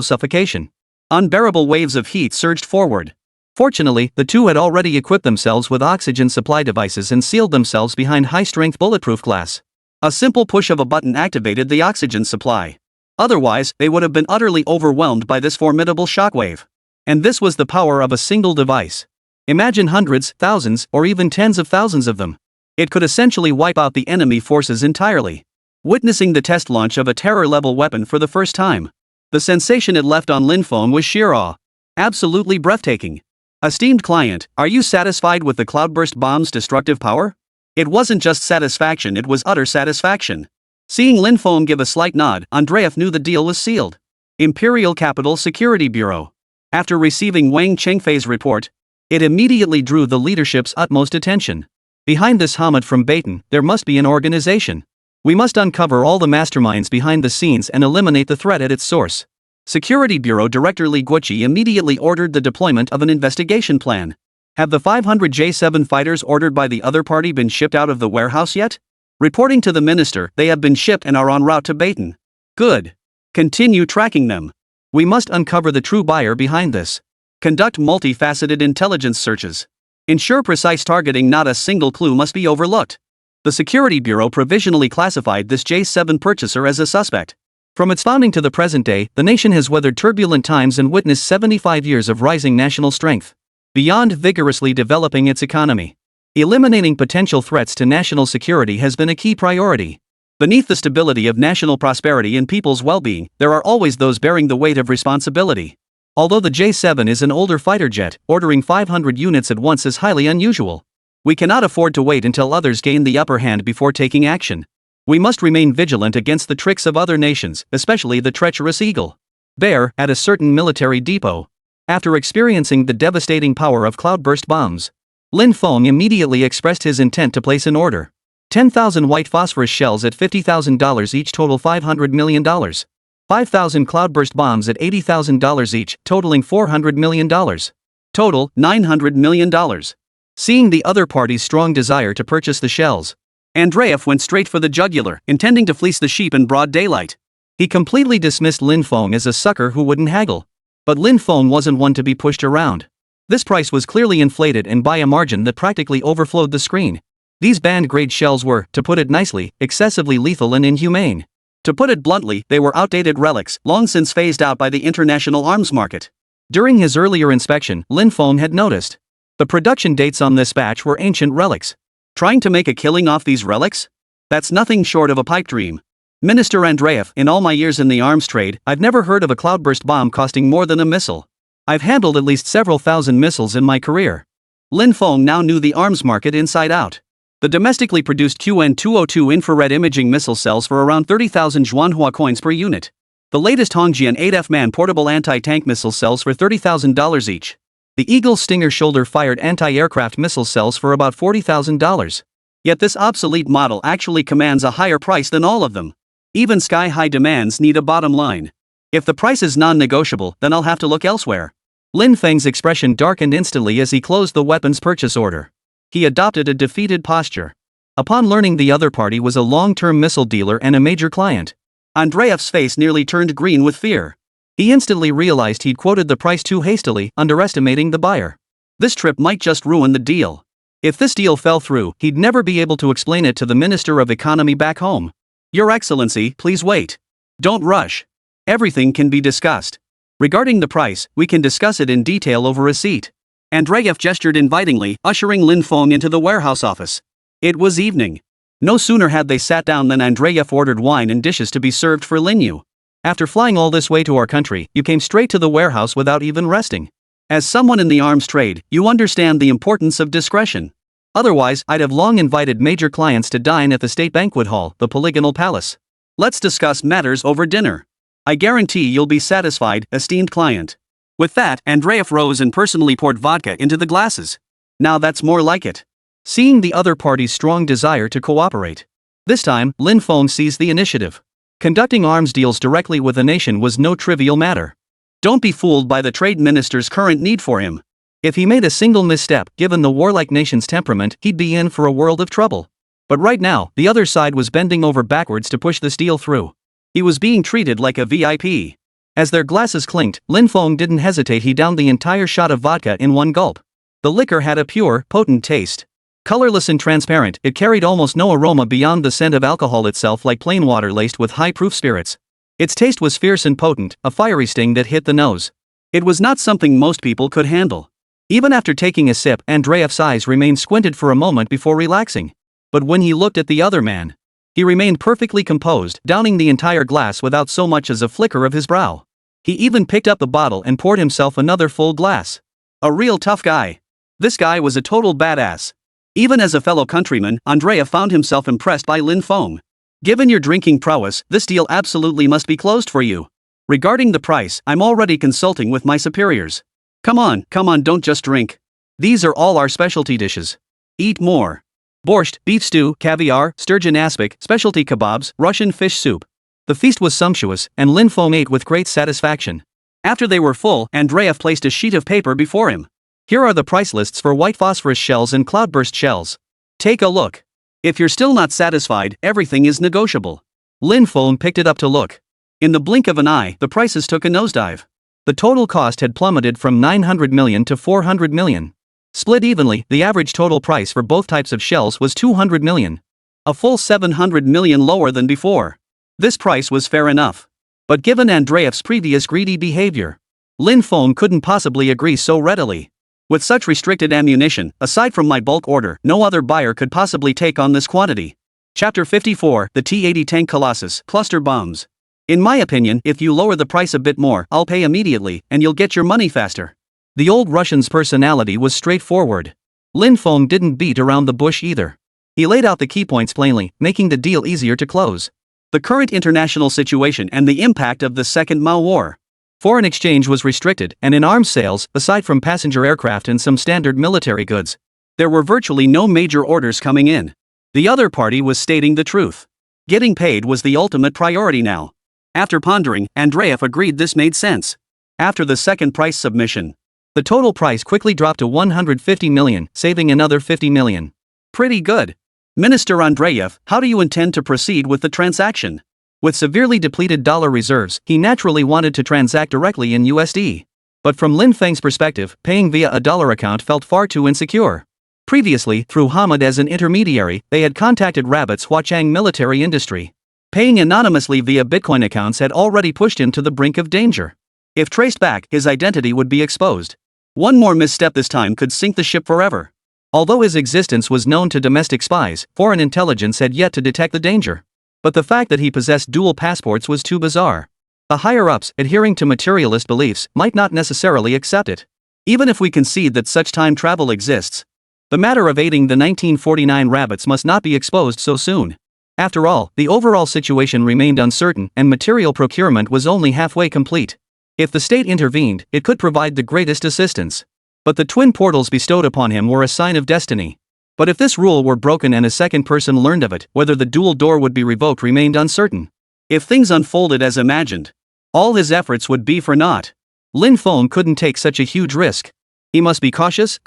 suffocation. Unbearable waves of heat surged forward. Fortunately, the two had already equipped themselves with oxygen supply devices and sealed themselves behind high-strength bulletproof glass. A simple push of a button activated the oxygen supply. Otherwise, they would have been utterly overwhelmed by this formidable shockwave. And this was the power of a single device. Imagine hundreds, thousands, or even tens of thousands of them. It could essentially wipe out the enemy forces entirely. Witnessing the test launch of a terror-level weapon for the first time, the sensation it left on Lin Feng was sheer awe. Absolutely breathtaking. Esteemed client, are you satisfied with the cloudburst bomb's destructive power? It wasn't just satisfaction, it was utter satisfaction. Seeing Lin Feng give a slight nod, Andreev knew the deal was sealed. Imperial Capital Security Bureau. After receiving Wang Chengfei's report, it immediately drew the leadership's utmost attention. Behind this Hamid from Baton, there must be an organization. We must uncover all the masterminds behind the scenes and eliminate the threat at its source. Security Bureau Director Li Guoqi immediately ordered the deployment of an investigation plan. Have the 500 J-7 fighters ordered by the other party been shipped out of the warehouse yet? Reporting to the minister, they have been shipped and are en route to Baton. Good. Continue tracking them. We must uncover the true buyer behind this. Conduct multifaceted intelligence searches. Ensure precise targeting, not a single clue must be overlooked. The Security Bureau provisionally classified this J-7 purchaser as a suspect. From its founding to the present day, the nation has weathered turbulent times and witnessed 75 years of rising national strength. Beyond vigorously developing its economy, eliminating potential threats to national security has been a key priority. Beneath the stability of national prosperity and people's well-being, there are always those bearing the weight of responsibility. Although the J-7 is an older fighter jet, ordering 500 units at once is highly unusual. We cannot afford to wait until others gain the upper hand before taking action. We must remain vigilant against the tricks of other nations, especially the treacherous Eagle Bear, at a certain military depot. After experiencing the devastating power of cloudburst bombs, Lin Feng immediately expressed his intent to place an order. 10,000 white phosphorus shells at $50,000 each, total $500 million. 5,000 cloudburst bombs at $80,000 each, totaling $400 million. Total, $900 million. Seeing the other party's strong desire to purchase the shells, Andreev went straight for the jugular, intending to fleece the sheep in broad daylight. He completely dismissed Lin Feng as a sucker who wouldn't haggle. But Lin Feng wasn't one to be pushed around. This price was clearly inflated and by a margin that practically overflowed the screen. These band-grade shells were, to put it nicely, excessively lethal and inhumane. To put it bluntly, they were outdated relics, long since phased out by the international arms market. During his earlier inspection, Lin Feng had noticed the production dates on this batch were ancient relics. Trying to make a killing off these relics? That's nothing short of a pipe dream. Minister Andreev, in all my years in the arms trade, I've never heard of a cloudburst bomb costing more than a missile. I've handled at least several thousand missiles in my career. Lin Feng now knew the arms market inside out. The domestically produced QN-202 infrared imaging missile sells for around 30,000 Manhwa coins per unit. The latest Hongjian 8F Man portable anti-tank missile sells for $30,000 each. The Eagle Stinger shoulder-fired anti-aircraft missile sells for about $40,000. Yet this obsolete model actually commands a higher price than all of them. Even sky-high demands need a bottom line. If the price is non-negotiable, then I'll have to look elsewhere. Lin Feng's expression darkened instantly as he closed the weapons purchase order. He adopted a defeated posture. Upon learning the other party was a long-term missile dealer and a major client, Andreev's face nearly turned green with fear. He instantly realized he'd quoted the price too hastily, underestimating the buyer. This trip might just ruin the deal. If this deal fell through, he'd never be able to explain it to the Minister of Economy back home. Your Excellency, please wait. Don't rush. Everything can be discussed. Regarding the price, we can discuss it in detail over a seat. Andreev gestured invitingly, ushering Lin Feng into the warehouse office. It was evening. No sooner had they sat down than Andreev ordered wine and dishes to be served for Lin Yu. After flying all this way to our country, you came straight to the warehouse without even resting. As someone in the arms trade, you understand the importance of discretion. Otherwise, I'd have long invited major clients to dine at the State Banquet Hall, the Polygonal Palace. Let's discuss matters over dinner. I guarantee you'll be satisfied, esteemed client. With that, Andreev rose and personally poured vodka into the glasses. Now that's more like it. Seeing the other party's strong desire to cooperate, this time, Lin Feng seized the initiative. Conducting arms deals directly with a nation was no trivial matter. Don't be fooled by the trade minister's current need for him. If he made a single misstep, given the warlike nation's temperament, he'd be in for a world of trouble. But right now, the other side was bending over backwards to push this deal through. He was being treated like a VIP. As their glasses clinked, Lin Feng didn't hesitate. He downed the entire shot of vodka in one gulp. The liquor had a pure, potent taste. Colorless and transparent, it carried almost no aroma beyond the scent of alcohol itself, like plain water laced with high-proof spirits. Its taste was fierce and potent, a fiery sting that hit the nose. It was not something most people could handle. Even after taking a sip, Andreev's eyes remained squinted for a moment before relaxing. But when he looked at the other man, he remained perfectly composed, downing the entire glass without so much as a flicker of his brow. He even picked up the bottle and poured himself another full glass. A real tough guy. This guy was a total badass. Even as a fellow countryman, Andreev found himself impressed by Lin Feng. Given your drinking prowess, this deal absolutely must be closed for you. Regarding the price, I'm already consulting with my superiors. Come on, don't just drink. These are all our specialty dishes. Eat more. Borscht, beef stew, caviar, sturgeon aspic, specialty kebabs, Russian fish soup. The feast was sumptuous, and Lin Feng ate with great satisfaction. After they were full, Andreev placed a sheet of paper before him. Here are the price lists for white phosphorus shells and cloudburst shells. Take a look. If you're still not satisfied, everything is negotiable. Lin Feng picked it up to look. In the blink of an eye, the prices took a nosedive. The total cost had plummeted from 900 million to 400 million. Split evenly, the average total price for both types of shells was 200 million. A full 700 million lower than before. This price was fair enough. But given Andreev's previous greedy behavior, Lin Feng couldn't possibly agree so readily. With such restricted ammunition, aside from my bulk order, no other buyer could possibly take on this quantity. Chapter 54, the T-80 Tank Colossus, Cluster Bombs. In my opinion, if you lower the price a bit more, I'll pay immediately, and you'll get your money faster. The old Russian's personality was straightforward. Lin Feng didn't beat around the bush either. He laid out the key points plainly, making the deal easier to close. The current international situation and the impact of the Second Mao War. Foreign exchange was restricted, and in arms sales, aside from passenger aircraft and some standard military goods, there were virtually no major orders coming in. The other party was stating the truth. Getting paid was the ultimate priority now. After pondering, Andreev agreed this made sense. After the second price submission, the total price quickly dropped to 150 million, saving another 50 million. Pretty good. Minister Andreev, how do you intend to proceed with the transaction? With severely depleted dollar reserves, he naturally wanted to transact directly in USD. But from Lin Feng's perspective, paying via a dollar account felt far too insecure. Previously, through Hamid as an intermediary, they had contacted Rabbit's Huachang military industry. Paying anonymously via Bitcoin accounts had already pushed him to the brink of danger. If traced back, his identity would be exposed. One more misstep this time could sink the ship forever. Although his existence was known to domestic spies, foreign intelligence had yet to detect the danger. But the fact that he possessed dual passports was too bizarre. The higher-ups, adhering to materialist beliefs, might not necessarily accept it. Even if we concede that such time travel exists, the matter of aiding the 1949 rabbits must not be exposed so soon. After all, the overall situation remained uncertain and material procurement was only halfway complete. If the state intervened, it could provide the greatest assistance. But the twin portals bestowed upon him were a sign of destiny. But if this rule were broken and a second person learned of it, whether the dual door would be revoked remained uncertain. If things unfolded as imagined, all his efforts would be for naught. Lin Feng couldn't take such a huge risk. He must be cautious,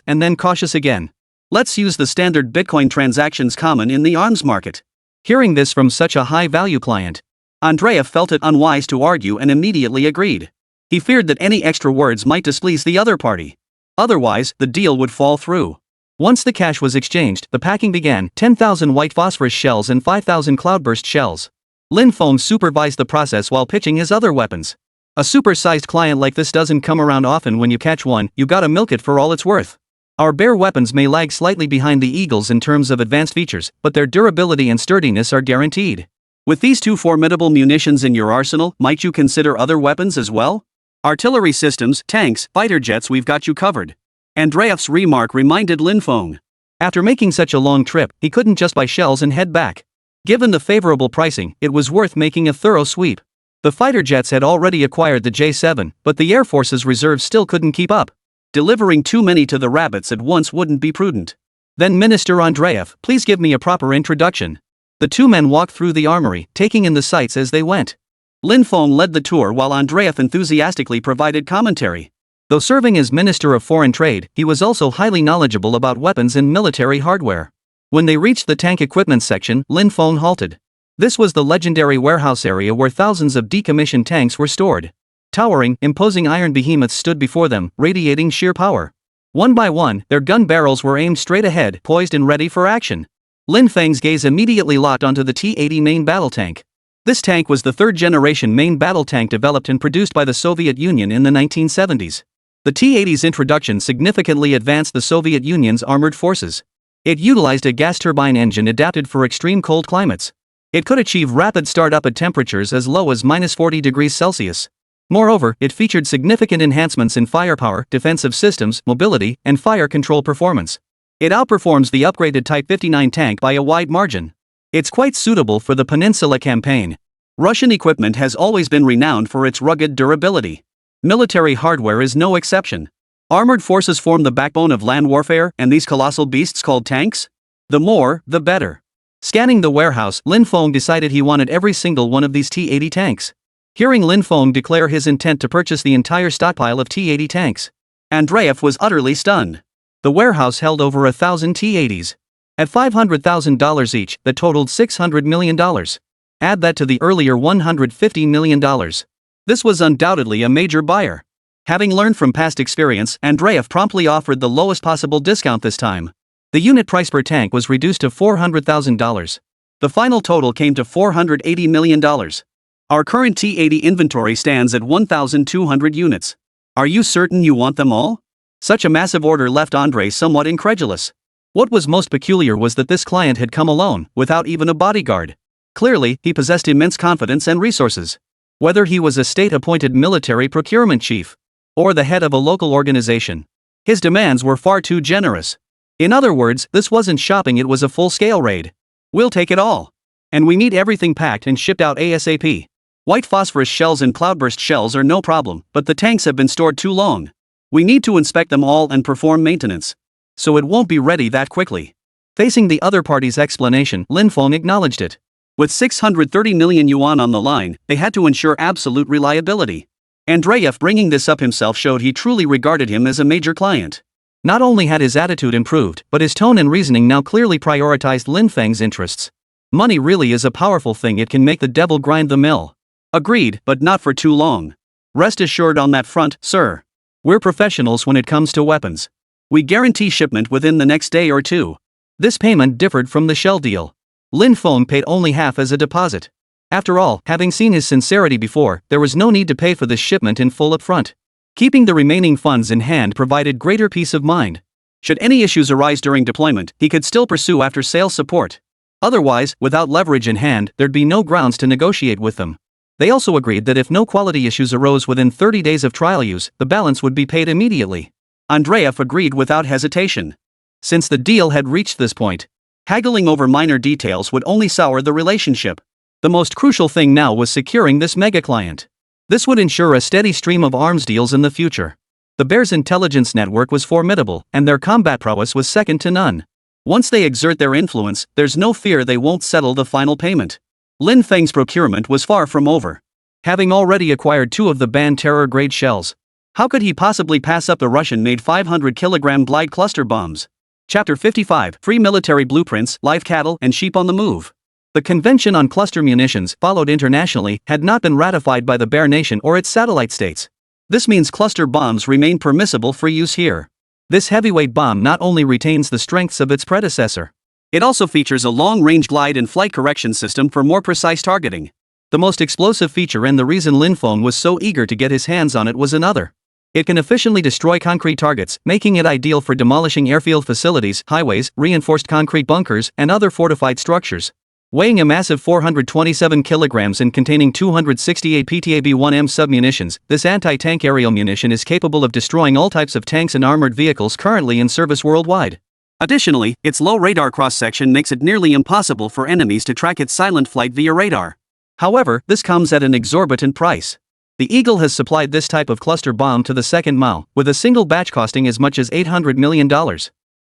and then cautious again. Let's use the standard Bitcoin transactions common in the arms market. Hearing this from such a high-value client, Andreev felt it unwise to argue and immediately agreed. He feared that any extra words might displease the other party. Otherwise, the deal would fall through. Once the cash was exchanged, the packing began. 10,000 white phosphorus shells and 5,000 cloudburst shells. Lin Feng supervised the process while pitching his other weapons. A super-sized client like this doesn't come around often. When you catch one, you gotta milk it for all it's worth. Our bear weapons may lag slightly behind the Eagles in terms of advanced features, but their durability and sturdiness are guaranteed. With these two formidable munitions in your arsenal, might you consider other weapons as well? Artillery systems, tanks, fighter jets, we've got you covered. Andreev's remark reminded Lin Feng. After making such a long trip, he couldn't just buy shells and head back. Given the favorable pricing, it was worth making a thorough sweep. The fighter jets had already acquired the J-7, but the Air Force's reserves still couldn't keep up. Delivering too many to the rabbits at once wouldn't be prudent. Then Minister Andreev, please give me a proper introduction. The two men walked through the armory, taking in the sights as they went. Lin Feng led the tour while Andreev enthusiastically provided commentary. Though serving as Minister of Foreign Trade, he was also highly knowledgeable about weapons and military hardware. When they reached the tank equipment section, Lin Feng halted. This was the legendary warehouse area where thousands of decommissioned tanks were stored. Towering, imposing iron behemoths stood before them, radiating sheer power. One by one, their gun barrels were aimed straight ahead, poised and ready for action. Lin Feng's gaze immediately locked onto the T-80 main battle tank. This tank was the third-generation main battle tank developed and produced by the Soviet Union in the 1970s. The T-80's introduction significantly advanced the Soviet Union's armored forces. It utilized a gas turbine engine adapted for extreme cold climates. It could achieve rapid start-up at temperatures as low as -40 degrees Celsius. Moreover, it featured significant enhancements in firepower, defensive systems, mobility, and fire control performance. It outperforms the upgraded Type 59 tank by a wide margin. It's quite suitable for the Peninsula campaign. Russian equipment has always been renowned for its rugged durability. Military hardware is no exception. Armored forces form the backbone of land warfare, and these colossal beasts called tanks? The more, the better. Scanning the warehouse, Lin Feng decided he wanted every single one of these T-80 tanks. Hearing Lin Feng declare his intent to purchase the entire stockpile of T-80 tanks, Andreev was utterly stunned. The warehouse held over 1,000 T-80s. At $500,000 each, that totaled $600 million. Add that to the earlier $150 million. This was undoubtedly a major buyer. Having learned from past experience, Andreev promptly offered the lowest possible discount this time. The unit price per tank was reduced to $400,000. The final total came to $480 million. Our current T-80 inventory stands at 1,200 units. Are you certain you want them all? Such a massive order left Andrei somewhat incredulous. What was most peculiar was that this client had come alone, without even a bodyguard. Clearly, he possessed immense confidence and resources. Whether he was a state-appointed military procurement chief, or the head of a local organization, his demands were far too generous. In other words, this wasn't shopping, it was a full-scale raid. We'll take it all. And we need everything packed and shipped out ASAP. White phosphorus shells and cloudburst shells are no problem, but the tanks have been stored too long. We need to inspect them all and perform maintenance. So it won't be ready that quickly. Facing the other party's explanation, Lin Feng acknowledged it. With 630 million yuan on the line, they had to ensure absolute reliability. Andreev bringing this up himself showed he truly regarded him as a major client. Not only had his attitude improved, but his tone and reasoning now clearly prioritized Lin Feng's interests. Money really is a powerful thing, it can make the devil grind the mill. Agreed, but not for too long. Rest assured on that front, sir. We're professionals when it comes to weapons. We guarantee shipment within the next day or two. This payment differed from the shell deal. Lin Feng paid only half as a deposit. After all, having seen his sincerity before, there was no need to pay for this shipment in full upfront. Keeping the remaining funds in hand provided greater peace of mind. Should any issues arise during deployment, he could still pursue after-sales support. Otherwise, without leverage in hand, there'd be no grounds to negotiate with them. They also agreed that if no quality issues arose within 30 days of trial use, the balance would be paid immediately. Andreev agreed without hesitation. Since the deal had reached this point, haggling over minor details would only sour the relationship. The most crucial thing now was securing this mega client. This would ensure a steady stream of arms deals in the future. The Bear's intelligence network was formidable, and their combat prowess was second to none. Once they exert their influence, there's no fear they won't settle the final payment. Lin Feng's procurement was far from over. Having already acquired 2 of the banned terror-grade shells, how could he possibly pass up the Russian-made 500-kilogram glide cluster bombs? Chapter 55, Free Military Blueprints, Live Cattle and Sheep on the Move. The Convention on Cluster Munitions, followed internationally, had not been ratified by the Bear Nation or its satellite states. This means cluster bombs remain permissible for use here. This heavyweight bomb not only retains the strengths of its predecessor, it also features a long-range glide and flight correction system for more precise targeting. The most explosive feature, and the reason Lin Feng was so eager to get his hands on it, was another. It can efficiently destroy concrete targets, making it ideal for demolishing airfield facilities, highways, reinforced concrete bunkers, and other fortified structures. Weighing a massive 427 kilograms and containing 268 PTAB-1M submunitions, this anti-tank aerial munition is capable of destroying all types of tanks and armored vehicles currently in service worldwide. Additionally, its low radar cross-section makes it nearly impossible for enemies to track its silent flight via radar. However, this comes at an exorbitant price. The Eagle has supplied this type of cluster bomb to the Second Mao, with a single batch costing as much as $800 million.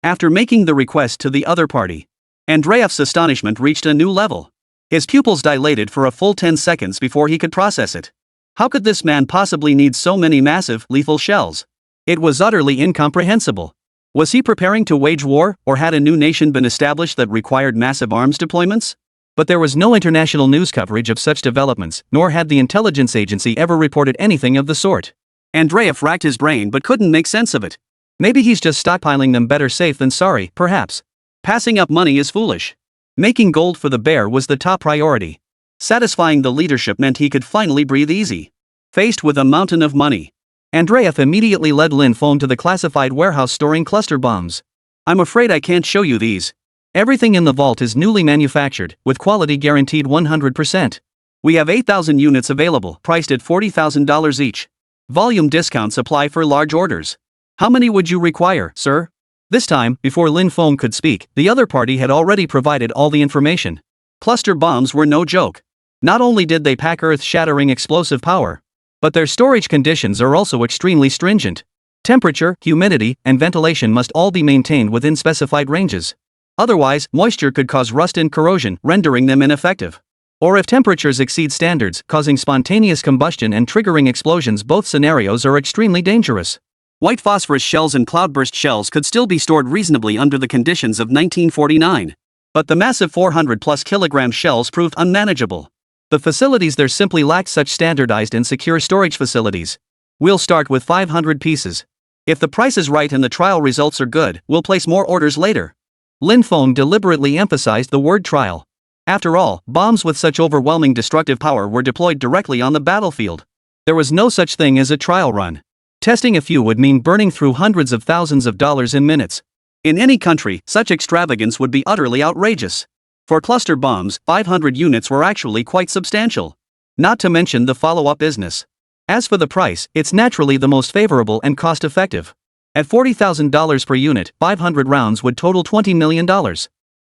After making the request to the other party, Andreev's astonishment reached a new level. His pupils dilated for a full 10 seconds before he could process it. How could this man possibly need so many massive, lethal shells? It was utterly incomprehensible. Was he preparing to wage war, or had a new nation been established that required massive arms deployments? But there was no international news coverage of such developments, nor had the intelligence agency ever reported anything of the sort. Andreev racked his brain but couldn't make sense of it. Maybe he's just stockpiling them, better safe than sorry, perhaps. Passing up money is foolish. Making gold for the Bear was the top priority. Satisfying the leadership meant he could finally breathe easy. Faced with a mountain of money, Andreev immediately led Lin Feng to the classified warehouse storing cluster bombs. I'm afraid I can't show you these. Everything in the vault is newly manufactured, with quality guaranteed 100%. We have 8,000 units available, priced at $40,000 each. Volume discounts apply for large orders. How many would you require, sir? This time, before Lin Feng could speak, the other party had already provided all the information. Cluster bombs were no joke. Not only did they pack earth-shattering explosive power, but their storage conditions are also extremely stringent. Temperature, humidity, and ventilation must all be maintained within specified ranges. Otherwise, moisture could cause rust and corrosion, rendering them ineffective. Or if temperatures exceed standards, causing spontaneous combustion and triggering explosions. Both scenarios are extremely dangerous. White phosphorus shells and cloudburst shells could still be stored reasonably under the conditions of 1949. But the massive 400-plus kilogram shells proved unmanageable. The facilities there simply lacked such standardized and secure storage facilities. We'll start with 500 pieces. If the price is right and the trial results are good, we'll place more orders later. Lin Feng deliberately emphasized the word trial. After all, bombs with such overwhelming destructive power were deployed directly on the battlefield. There was no such thing as a trial run. Testing a few would mean burning through hundreds of thousands of dollars in minutes. In any country, such extravagance would be utterly outrageous. For cluster bombs, 500 units were actually quite substantial. Not to mention the follow-up business. As for the price, it's naturally the most favorable and cost-effective. At $40,000 per unit, 500 rounds would total $20 million.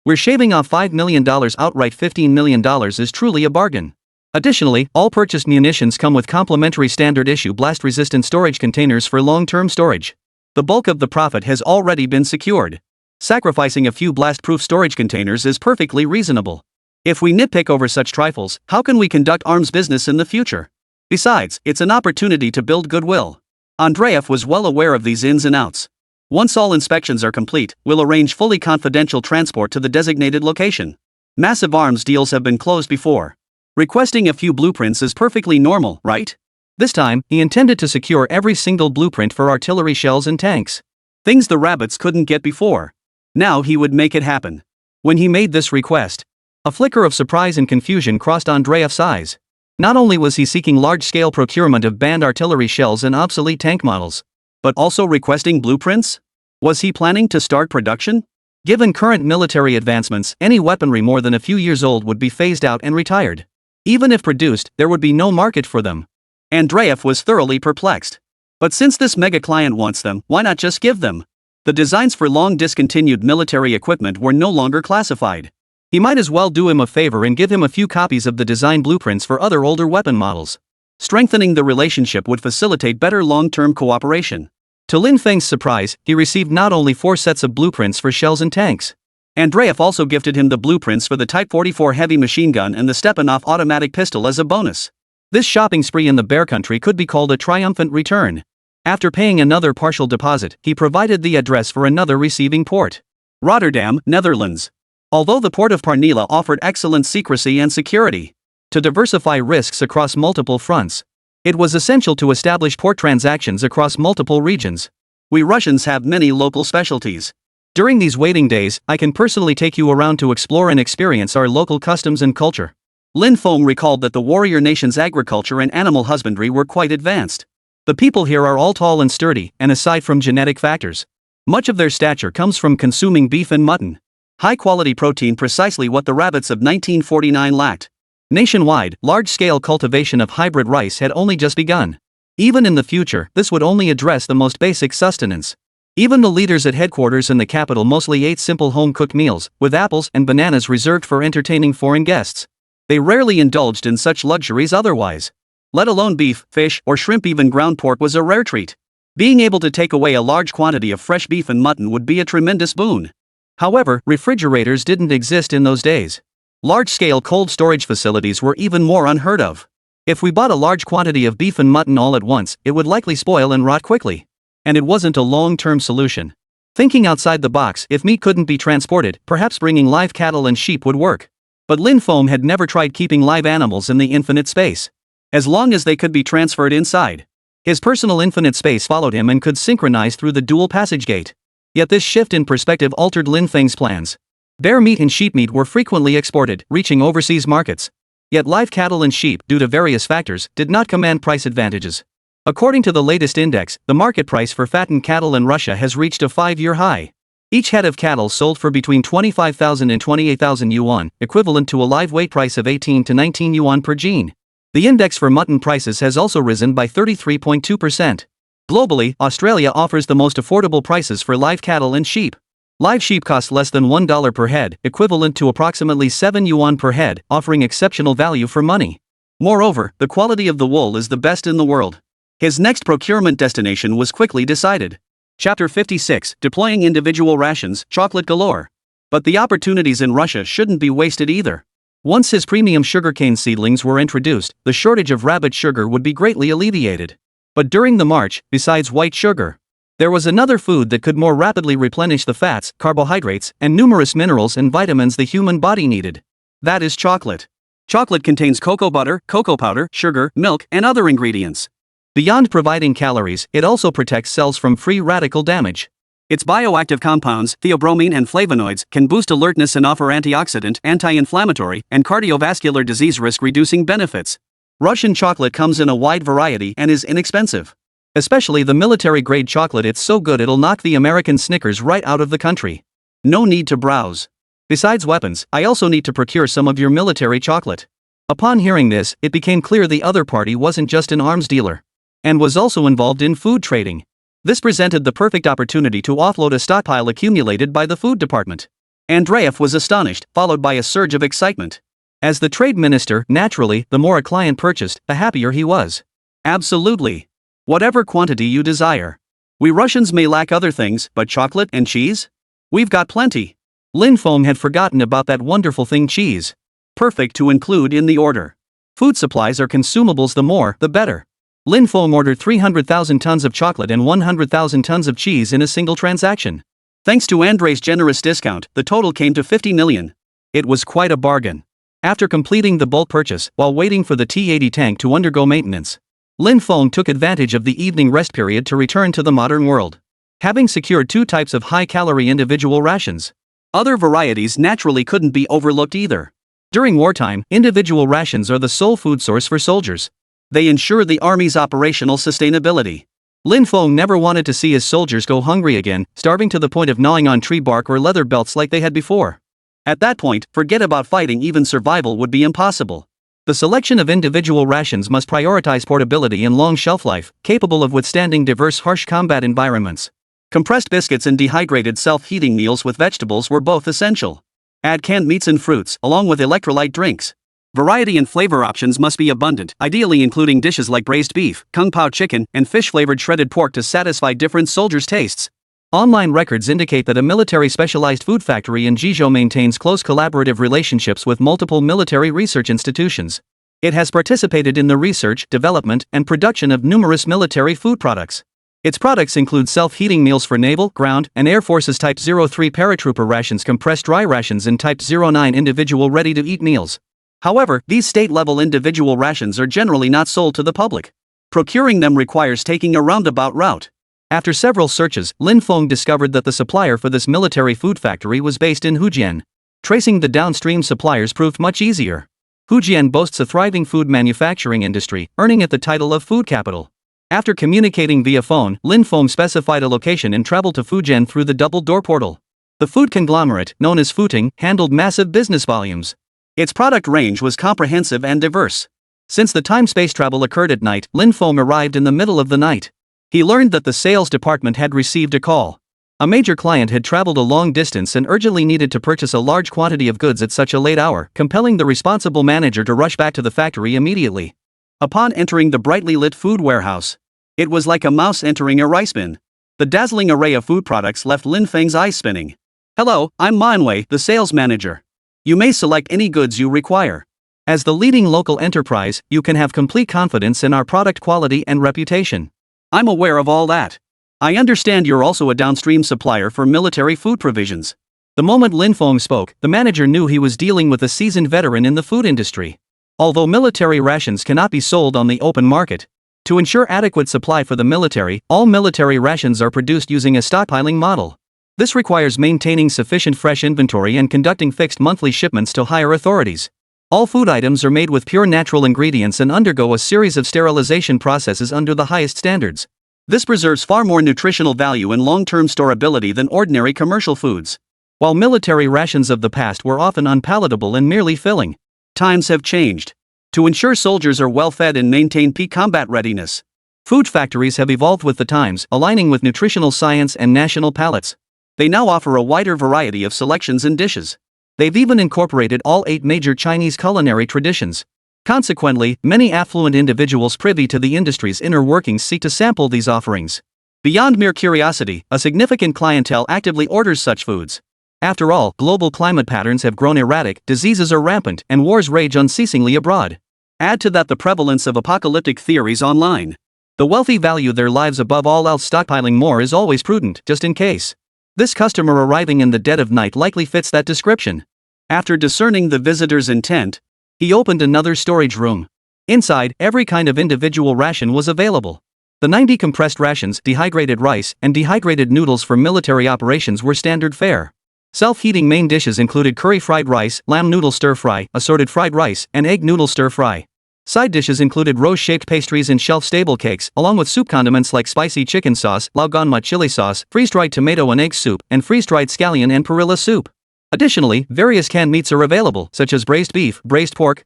We're shaving off $5 million outright. $15 million is truly a bargain. Additionally, all purchased munitions come with complimentary standard-issue blast-resistant storage containers for long-term storage. The bulk of the profit has already been secured. Sacrificing a few blast-proof storage containers is perfectly reasonable. If we nitpick over such trifles, how can we conduct arms business in the future? Besides, it's an opportunity to build goodwill. Andreev was well aware of these ins and outs. Once all inspections are complete, we'll arrange fully confidential transport to the designated location. Massive arms deals have been closed before. Requesting a few blueprints is perfectly normal, right? This time, he intended to secure every single blueprint for artillery shells and tanks. Things the rabbits couldn't get before. Now he would make it happen. When he made this request, a flicker of surprise and confusion crossed Andreev's eyes. Not only was he seeking large-scale procurement of banned artillery shells and obsolete tank models, but also requesting blueprints? Was he planning to start production? Given current military advancements, any weaponry more than a few years old would be phased out and retired. Even if produced, there would be no market for them. Andreev was thoroughly perplexed. But since this mega client wants them, why not just give them? The designs for long discontinued military equipment were no longer classified. He might as well do him a favor and give him a few copies of the design blueprints for other older weapon models. Strengthening the relationship would facilitate better long-term cooperation. To Lin Feng's surprise, he received not only 4 sets of blueprints for shells and tanks. Andreev also gifted him the blueprints for the Type 44 heavy machine gun and the Stepanov automatic pistol as a bonus. This shopping spree in the Bear Country could be called a triumphant return. After paying another partial deposit, he provided the address for another receiving port. Rotterdam, Netherlands. Although the port of Parnila offered excellent secrecy and security to diversify risks across multiple fronts, it was essential to establish port transactions across multiple regions. We Russians have many local specialties. During these waiting days, I can personally take you around to explore and experience our local customs and culture. Lin Feng recalled that the warrior nation's agriculture and animal husbandry were quite advanced. The people here are all tall and sturdy, and aside from genetic factors, much of their stature comes from consuming beef and mutton. High-quality protein, precisely what the rabbits of 1949 lacked. Nationwide, large-scale cultivation of hybrid rice had only just begun. Even in the future, this would only address the most basic sustenance. Even the leaders at headquarters in the capital mostly ate simple home-cooked meals, with apples and bananas reserved for entertaining foreign guests. They rarely indulged in such luxuries otherwise. Let alone beef, fish, or shrimp. Even ground pork was a rare treat. Being able to take away a large quantity of fresh beef and mutton would be a tremendous boon. However, refrigerators didn't exist in those days. Large-scale cold storage facilities were even more unheard of. If we bought a large quantity of beef and mutton all at once, it would likely spoil and rot quickly. And it wasn't a long-term solution. Thinking outside the box, if meat couldn't be transported, perhaps bringing live cattle and sheep would work. But Lin Feng had never tried keeping live animals in the infinite space. As long as they could be transferred inside. His personal infinite space followed him and could synchronize through the dual passage gate. Yet this shift in perspective altered Lin Feng's plans. Bear meat and sheep meat were frequently exported, reaching overseas markets. Yet live cattle and sheep, due to various factors, did not command price advantages. According to the latest index, the market price for fattened cattle in Russia has reached a 5-year high. Each head of cattle sold for between 25,000 and 28,000 yuan, equivalent to a live weight price of 18 to 19 yuan per gene. The index for mutton prices has also risen by 33.2%. Globally, Australia offers the most affordable prices for live cattle and sheep. Live sheep cost less than $1 per head, equivalent to approximately 7 yuan per head, offering exceptional value for money. Moreover, the quality of the wool is the best in the world. His next procurement destination was quickly decided. Chapter 56, Deploying Individual Rations, Chocolate Galore. But the opportunities in Russia shouldn't be wasted either. Once his premium sugarcane seedlings were introduced, the shortage of rabbit sugar would be greatly alleviated. But during the march, besides white sugar, there was another food that could more rapidly replenish the fats, carbohydrates, and numerous minerals and vitamins the human body needed. That is chocolate. Chocolate contains cocoa butter, cocoa powder, sugar, milk, and other ingredients. Beyond providing calories, it also protects cells from free radical damage. Its bioactive compounds, theobromine and flavonoids, can boost alertness and offer antioxidant, anti-inflammatory, and cardiovascular disease risk-reducing benefits. Russian chocolate comes in a wide variety and is inexpensive. Especially the military-grade chocolate. It's so good it'll knock the American Snickers right out of the country. No need to browse. Besides weapons, I also need to procure some of your military chocolate. Upon hearing this, it became clear the other party wasn't just an arms dealer, and was also involved in food trading. This presented the perfect opportunity to offload a stockpile accumulated by the food department. Andreev was astonished, followed by a surge of excitement. As the trade minister, naturally, the more a client purchased, the happier he was. Absolutely. Whatever quantity you desire. We Russians may lack other things, but chocolate and cheese? We've got plenty. Lin Feng had forgotten about that wonderful thing, cheese. Perfect to include in the order. Food supplies or consumables, the more, the better. Lin Feng ordered 300,000 tons of chocolate and 100,000 tons of cheese in a single transaction. Thanks to Andrei's generous discount, the total came to 50 million. It was quite a bargain. After completing the bulk purchase, while waiting for the T-80 tank to undergo maintenance, Lin Feng took advantage of the evening rest period to return to the modern world. Having secured 2 types of high-calorie individual rations, other varieties naturally couldn't be overlooked either. During wartime, individual rations are the sole food source for soldiers. They ensure the army's operational sustainability. Lin Feng never wanted to see his soldiers go hungry again, starving to the point of gnawing on tree bark or leather belts like they had before. At that point, forget about fighting, even survival would be impossible. The selection of individual rations must prioritize portability and long shelf life, capable of withstanding diverse harsh combat environments. Compressed biscuits and dehydrated self-heating meals with vegetables were both essential. Add canned meats and fruits, along with electrolyte drinks. Variety and flavor options must be abundant, ideally including dishes like braised beef, kung pao chicken, and fish-flavored shredded pork to satisfy different soldiers' tastes. Online records indicate that a military specialized food factory in Jizhou maintains close collaborative relationships with multiple military research institutions. It has participated in the research, development, and production of numerous military food products. Its products include self-heating meals for Naval, Ground, and Air Forces Type 03 paratrooper rations, compressed dry rations, and Type 09 individual ready-to-eat meals. However, these state-level individual rations are generally not sold to the public. Procuring them requires taking a roundabout route. After several searches, Lin Feng discovered that the supplier for this military food factory was based in Fujian. Tracing the downstream suppliers proved much easier. Fujian boasts a thriving food manufacturing industry, earning it the title of food capital. After communicating via phone, Lin Feng specified a location and traveled to Fujian through the double-door portal. The food conglomerate, known as Futing, handled massive business volumes. Its product range was comprehensive and diverse. Since the time-space travel occurred at night, Lin Feng arrived in the middle of the night. He learned that the sales department had received a call. A major client had traveled a long distance and urgently needed to purchase a large quantity of goods at such a late hour, compelling the responsible manager to rush back to the factory immediately. Upon entering the brightly lit food warehouse, it was like a mouse entering a rice bin. The dazzling array of food products left Lin Feng's eyes spinning. "Hello, I'm Manhwa, the sales manager. You may select any goods you require. As the leading local enterprise, you can have complete confidence in our product quality and reputation." "I'm aware of all that. I understand you're also a downstream supplier for military food provisions." The moment Lin Feng spoke, the manager knew he was dealing with a seasoned veteran in the food industry. Although military rations cannot be sold on the open market, to ensure adequate supply for the military, all military rations are produced using a stockpiling model. This requires maintaining sufficient fresh inventory and conducting fixed monthly shipments to higher authorities. All food items are made with pure natural ingredients and undergo a series of sterilization processes under the highest standards. This preserves far more nutritional value and long-term storability than ordinary commercial foods. While military rations of the past were often unpalatable and merely filling, times have changed. To ensure soldiers are well-fed and maintain peak combat readiness, food factories have evolved with the times, aligning with nutritional science and national palates. They now offer a wider variety of selections and dishes. They've even incorporated all 8 major Chinese culinary traditions. Consequently, many affluent individuals privy to the industry's inner workings seek to sample these offerings. Beyond mere curiosity, a significant clientele actively orders such foods. After all, global climate patterns have grown erratic, diseases are rampant, and wars rage unceasingly abroad. Add to that the prevalence of apocalyptic theories online. The wealthy value their lives above all else. Stockpiling more is always prudent, just in case. This customer arriving in the dead of night likely fits that description. After discerning the visitor's intent, he opened another storage room. Inside, every kind of individual ration was available. The 90 compressed rations, dehydrated rice, and dehydrated noodles for military operations were standard fare. Self-heating main dishes included curry fried rice, lamb noodle stir-fry, assorted fried rice, and egg noodle stir-fry. Side dishes included rose-shaped pastries and shelf-stable cakes, along with soup condiments like spicy chicken sauce, laoganma chili sauce, freeze-dried tomato and egg soup, and freeze-dried scallion and perilla soup. Additionally, various canned meats are available, such as braised beef, braised pork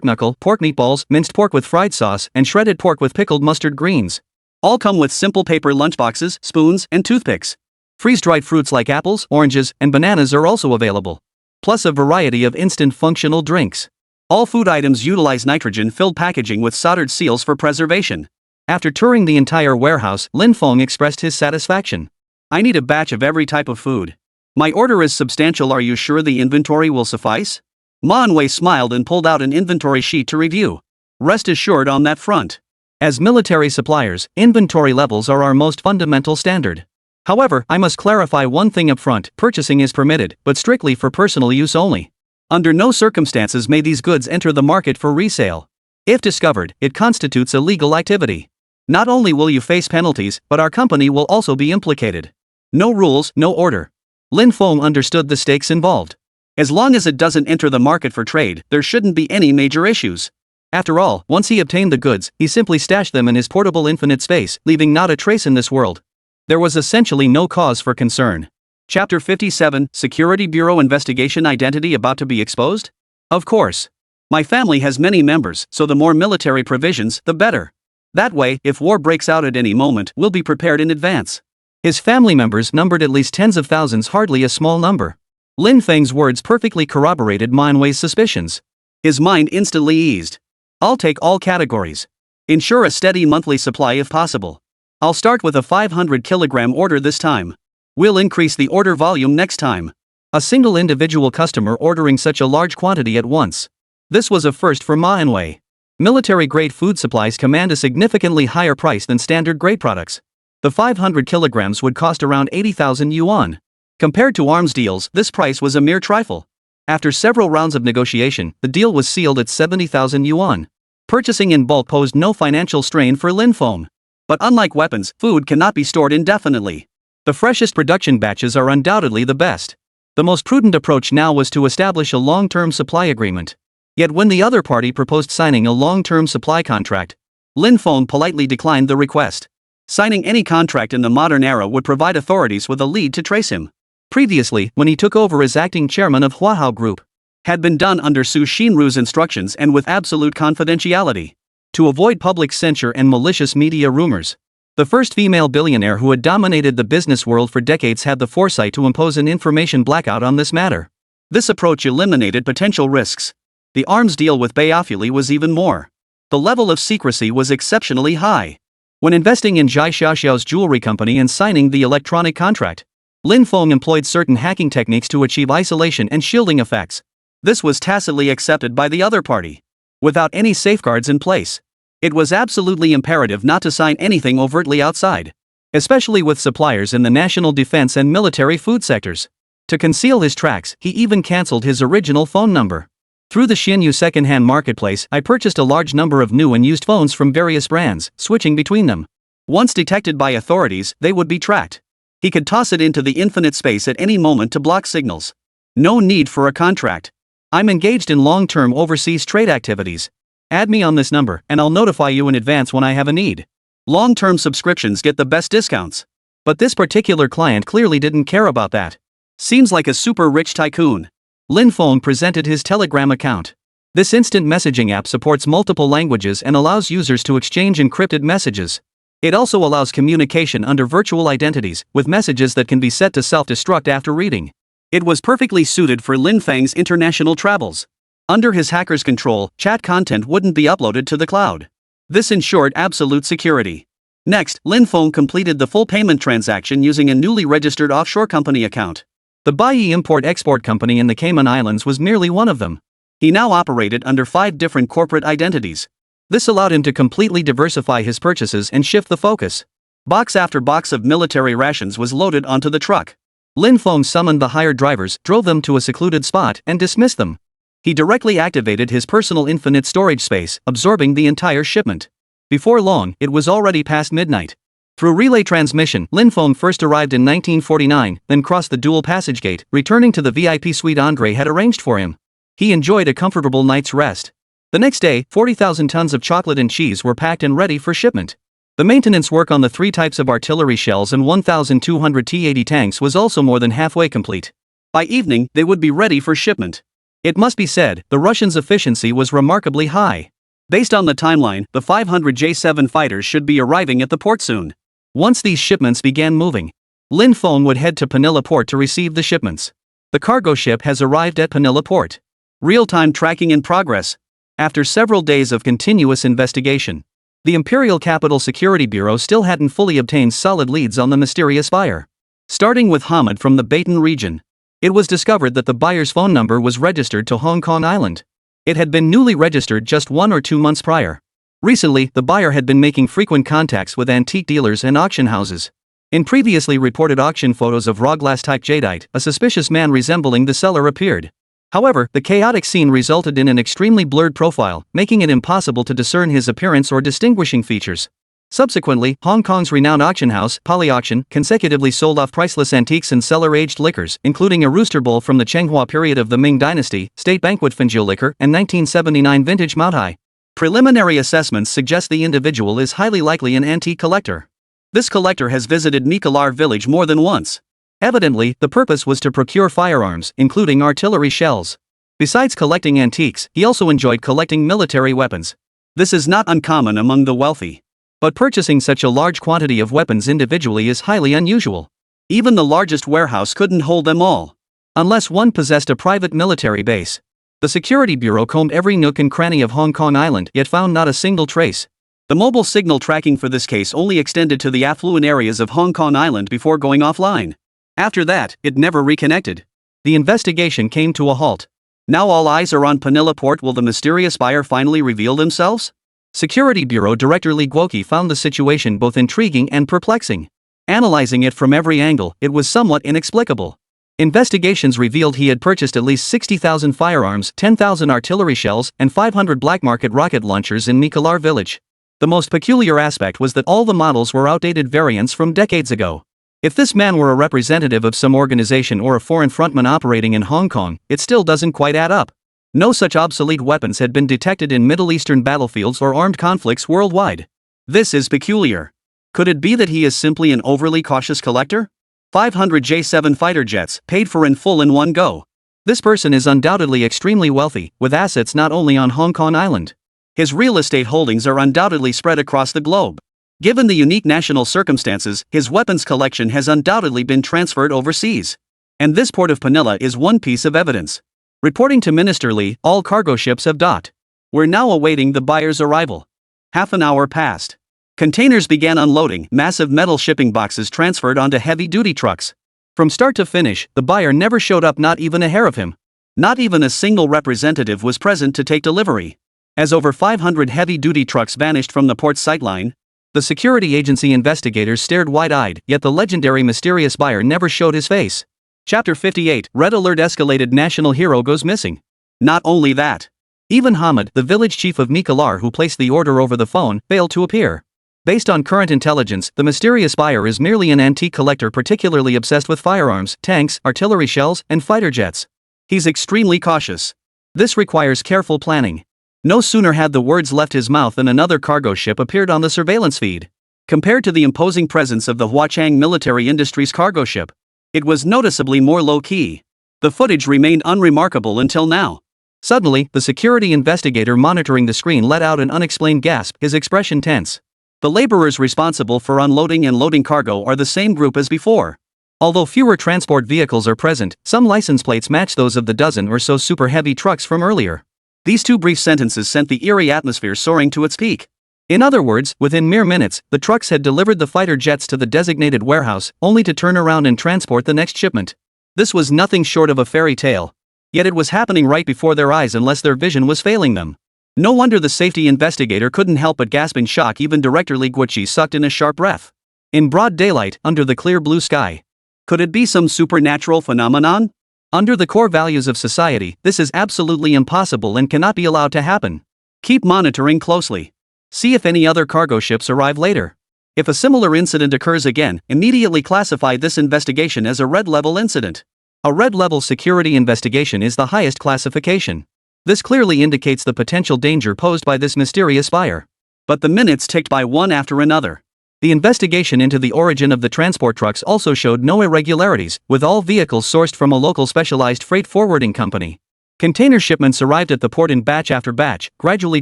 knuckle, pork meatballs, minced pork with fried sauce, and shredded pork with pickled mustard greens. All come with simple paper lunchboxes, spoons, and toothpicks. Freeze-dried fruits like apples, oranges, and bananas are also available. Plus a variety of instant functional drinks. All food items utilize nitrogen-filled packaging with soldered seals for preservation. After touring the entire warehouse, Lin Feng expressed his satisfaction. "I need a batch of every type of food. My order is substantial. Are you sure the inventory will suffice?" Manhwa smiled and pulled out an inventory sheet to review. "Rest assured on that front. As military suppliers, inventory levels are our most fundamental standard. However, I must clarify one thing up front: purchasing is permitted, but strictly for personal use only. Under no circumstances may these goods enter the market for resale. If discovered, it constitutes illegal activity. Not only will you face penalties, but our company will also be implicated. No rules, no order." Lin Feng understood the stakes involved. As long as it doesn't enter the market for trade, there shouldn't be any major issues. After all, once he obtained the goods, he simply stashed them in his portable infinite space, leaving not a trace in this world. There was essentially no cause for concern. Chapter 57, Security Bureau Investigation. Identity about to be exposed? Of course. My family has many members, so the more military provisions, the better. That way, if war breaks out at any moment, we'll be prepared in advance. His family members numbered at least tens of thousands, hardly a small number. Lin Feng's words perfectly corroborated Manhwa's suspicions. His mind instantly eased. I'll take all categories. Ensure a steady monthly supply if possible. I'll start with a 500 kilogram order this time. We'll increase the order volume next time. A single individual customer ordering such a large quantity at once. This was a first for Manhwa. Military-grade food supplies command a significantly higher price than standard-grade products. The 500 kilograms would cost around 80,000 yuan. Compared to arms deals, this price was a mere trifle. After several rounds of negotiation, the deal was sealed at 70,000 yuan. Purchasing in bulk posed no financial strain for Lin Feng. But unlike weapons, food cannot be stored indefinitely. The freshest production batches are undoubtedly the best. The most prudent approach now was to establish a long-term supply agreement. Yet when the other party proposed signing a long-term supply contract, Lin Feng politely declined the request. Signing any contract in the modern era would provide authorities with a lead to trace him. Previously, when he took over as acting chairman of Huahao Group, had been done under Su Xinru's instructions and with absolute confidentiality. To avoid public censure and malicious media rumors, the first female billionaire who had dominated the business world for decades had the foresight to impose an information blackout on this matter. This approach eliminated potential risks. The arms deal with Bayafuli was even more. The level of secrecy was exceptionally high. When investing in Zhai Xiaoxiao's jewelry company and signing the electronic contract, Lin Feng employed certain hacking techniques to achieve isolation and shielding effects. This was tacitly accepted by the other party. Without any safeguards in place, it was absolutely imperative not to sign anything overtly outside, especially with suppliers in the national defense and military food sectors. To conceal his tracks, he even cancelled his original phone number. Through the Xinyu second-hand marketplace, I purchased a large number of new and used phones from various brands, switching between them. Once detected by authorities, they would be tracked. He could toss it into the infinite space at any moment to block signals. No need for a contract. I'm engaged in long-term overseas trade activities. Add me on this number, and I'll notify you in advance when I have a need. Long-term subscriptions get the best discounts. But this particular client clearly didn't care about that. Seems like a super rich tycoon. Lin Feng presented his Telegram account. This instant messaging app supports multiple languages and allows users to exchange encrypted messages. It also allows communication under virtual identities, with messages that can be set to self-destruct after reading. It was perfectly suited for Lin Feng's international travels. Under his hacker's control, chat content wouldn't be uploaded to the cloud. This ensured absolute security. Next, Lin Feng completed the full payment transaction using a newly registered offshore company account. The Baiyi Import-Export Company in the Cayman Islands was merely one of them. He now operated under 5 different corporate identities. This allowed him to completely diversify his purchases and shift the focus. Box after box of military rations was loaded onto the truck. Lin Feng summoned the hired drivers, drove them to a secluded spot, and dismissed them. He directly activated his personal infinite storage space, absorbing the entire shipment. Before long, it was already past midnight. Through relay transmission, Lin Feng first arrived in 1949, then crossed the dual passage gate, returning to the VIP suite Andre had arranged for him. He enjoyed a comfortable night's rest. The next day, 40,000 tons of chocolate and cheese were packed and ready for shipment. The maintenance work on the 3 types of artillery shells and 1,200 T-80 tanks was also more than halfway complete. By evening, they would be ready for shipment. It must be said, the Russians' efficiency was remarkably high. Based on the timeline, the 500 J-7 fighters should be arriving at the port soon. Once these shipments began moving, Lin Feng would head to Panilla Port to receive the shipments. The cargo ship has arrived at Panilla Port. Real-time tracking in progress. After several days of continuous investigation, the Imperial Capital Security Bureau still hadn't fully obtained solid leads on the mysterious buyer. Starting with Hamid from the Baton region, it was discovered that the buyer's phone number was registered to Hong Kong Island. It had been newly registered just 1 or 2 months prior. Recently, the buyer had been making frequent contacts with antique dealers and auction houses. In previously reported auction photos of raw glass-type jadeite, a suspicious man resembling the seller appeared. However, the chaotic scene resulted in an extremely blurred profile, making it impossible to discern his appearance or distinguishing features. Subsequently, Hong Kong's renowned auction house, Polyauction, consecutively sold off priceless antiques and cellar-aged liquors, including a rooster bowl from the Chenghua period of the Ming Dynasty, State Banquet Finjil liquor, and 1979 vintage Maotai. Preliminary assessments suggest the individual is highly likely an antique collector. This collector has visited Mikalar village more than once. Evidently, the purpose was to procure firearms, including artillery shells. Besides collecting antiques, he also enjoyed collecting military weapons. This is not uncommon among the wealthy. But purchasing such a large quantity of weapons individually is highly unusual. Even the largest warehouse couldn't hold them all. Unless one possessed a private military base. The Security Bureau combed every nook and cranny of Hong Kong Island, yet found not a single trace. The mobile signal tracking for this case only extended to the affluent areas of Hong Kong Island before going offline. After that, it never reconnected. The investigation came to a halt. Now all eyes are on Manila Port. Will the mysterious buyer finally reveal themselves? Security Bureau Director Lee Guoqi found the situation both intriguing and perplexing. Analyzing it from every angle, it was somewhat inexplicable. Investigations revealed he had purchased at least 60,000 firearms, 10,000 artillery shells, and 500 black market rocket launchers in Mikalar village. The most peculiar aspect was that all the models were outdated variants from decades ago. If this man were a representative of some organization or a foreign frontman operating in Hong Kong, it still doesn't quite add up. No such obsolete weapons had been detected in Middle Eastern battlefields or armed conflicts worldwide. This is peculiar. Could it be that he is simply an overly cautious collector? 500 J-7 fighter jets, paid for in full in one go. This person is undoubtedly extremely wealthy, with assets not only on Hong Kong Island. His real estate holdings are undoubtedly spread across the globe. Given the unique national circumstances, his weapons collection has undoubtedly been transferred overseas. And this port of Manila is one piece of evidence. Reporting to Minister Lee, all cargo ships have docked. We're now awaiting the buyer's arrival. Half an hour passed. Containers began unloading, massive metal shipping boxes transferred onto heavy-duty trucks. From start to finish, the buyer never showed up, not even a hair of him. Not even a single representative was present to take delivery. As over 500 heavy-duty trucks vanished from the port's sightline, the security agency investigators stared wide-eyed, yet the legendary mysterious buyer never showed his face. Chapter 58, Red Alert escalated, national hero goes missing. Not only that. Even Hamid, the village chief of Mikalar who placed the order over the phone, failed to appear. Based on current intelligence, the mysterious buyer is merely an antique collector particularly obsessed with firearms, tanks, artillery shells, and fighter jets. He's extremely cautious. This requires careful planning. No sooner had the words left his mouth than another cargo ship appeared on the surveillance feed. Compared to the imposing presence of the Huachang Military Industries cargo ship, it was noticeably more low-key. The footage remained unremarkable until now. Suddenly, the security investigator monitoring the screen let out an unexplained gasp, his expression tense. The laborers responsible for unloading and loading cargo are the same group as before. Although fewer transport vehicles are present, some license plates match those of the dozen or so super heavy trucks from earlier. These two brief sentences sent the eerie atmosphere soaring to its peak. In other words, within mere minutes, the trucks had delivered the fighter jets to the designated warehouse, only to turn around and transport the next shipment. This was nothing short of a fairy tale. Yet it was happening right before their eyes unless their vision was failing them. No wonder the safety investigator couldn't help but gasp in shock. Even Director Lee Guoqi sucked in a sharp breath. In broad daylight, under the clear blue sky. Could it be some supernatural phenomenon? Under the core values of society, this is absolutely impossible and cannot be allowed to happen. Keep monitoring closely. See if any other cargo ships arrive later. If a similar incident occurs again, immediately classify this investigation as a red-level incident. A red-level security investigation is the highest classification. This clearly indicates the potential danger posed by this mysterious buyer. But the minutes ticked by one after another. The investigation into the origin of the transport trucks also showed no irregularities, with all vehicles sourced from a local specialized freight forwarding company. Container shipments arrived at the port in batch after batch, gradually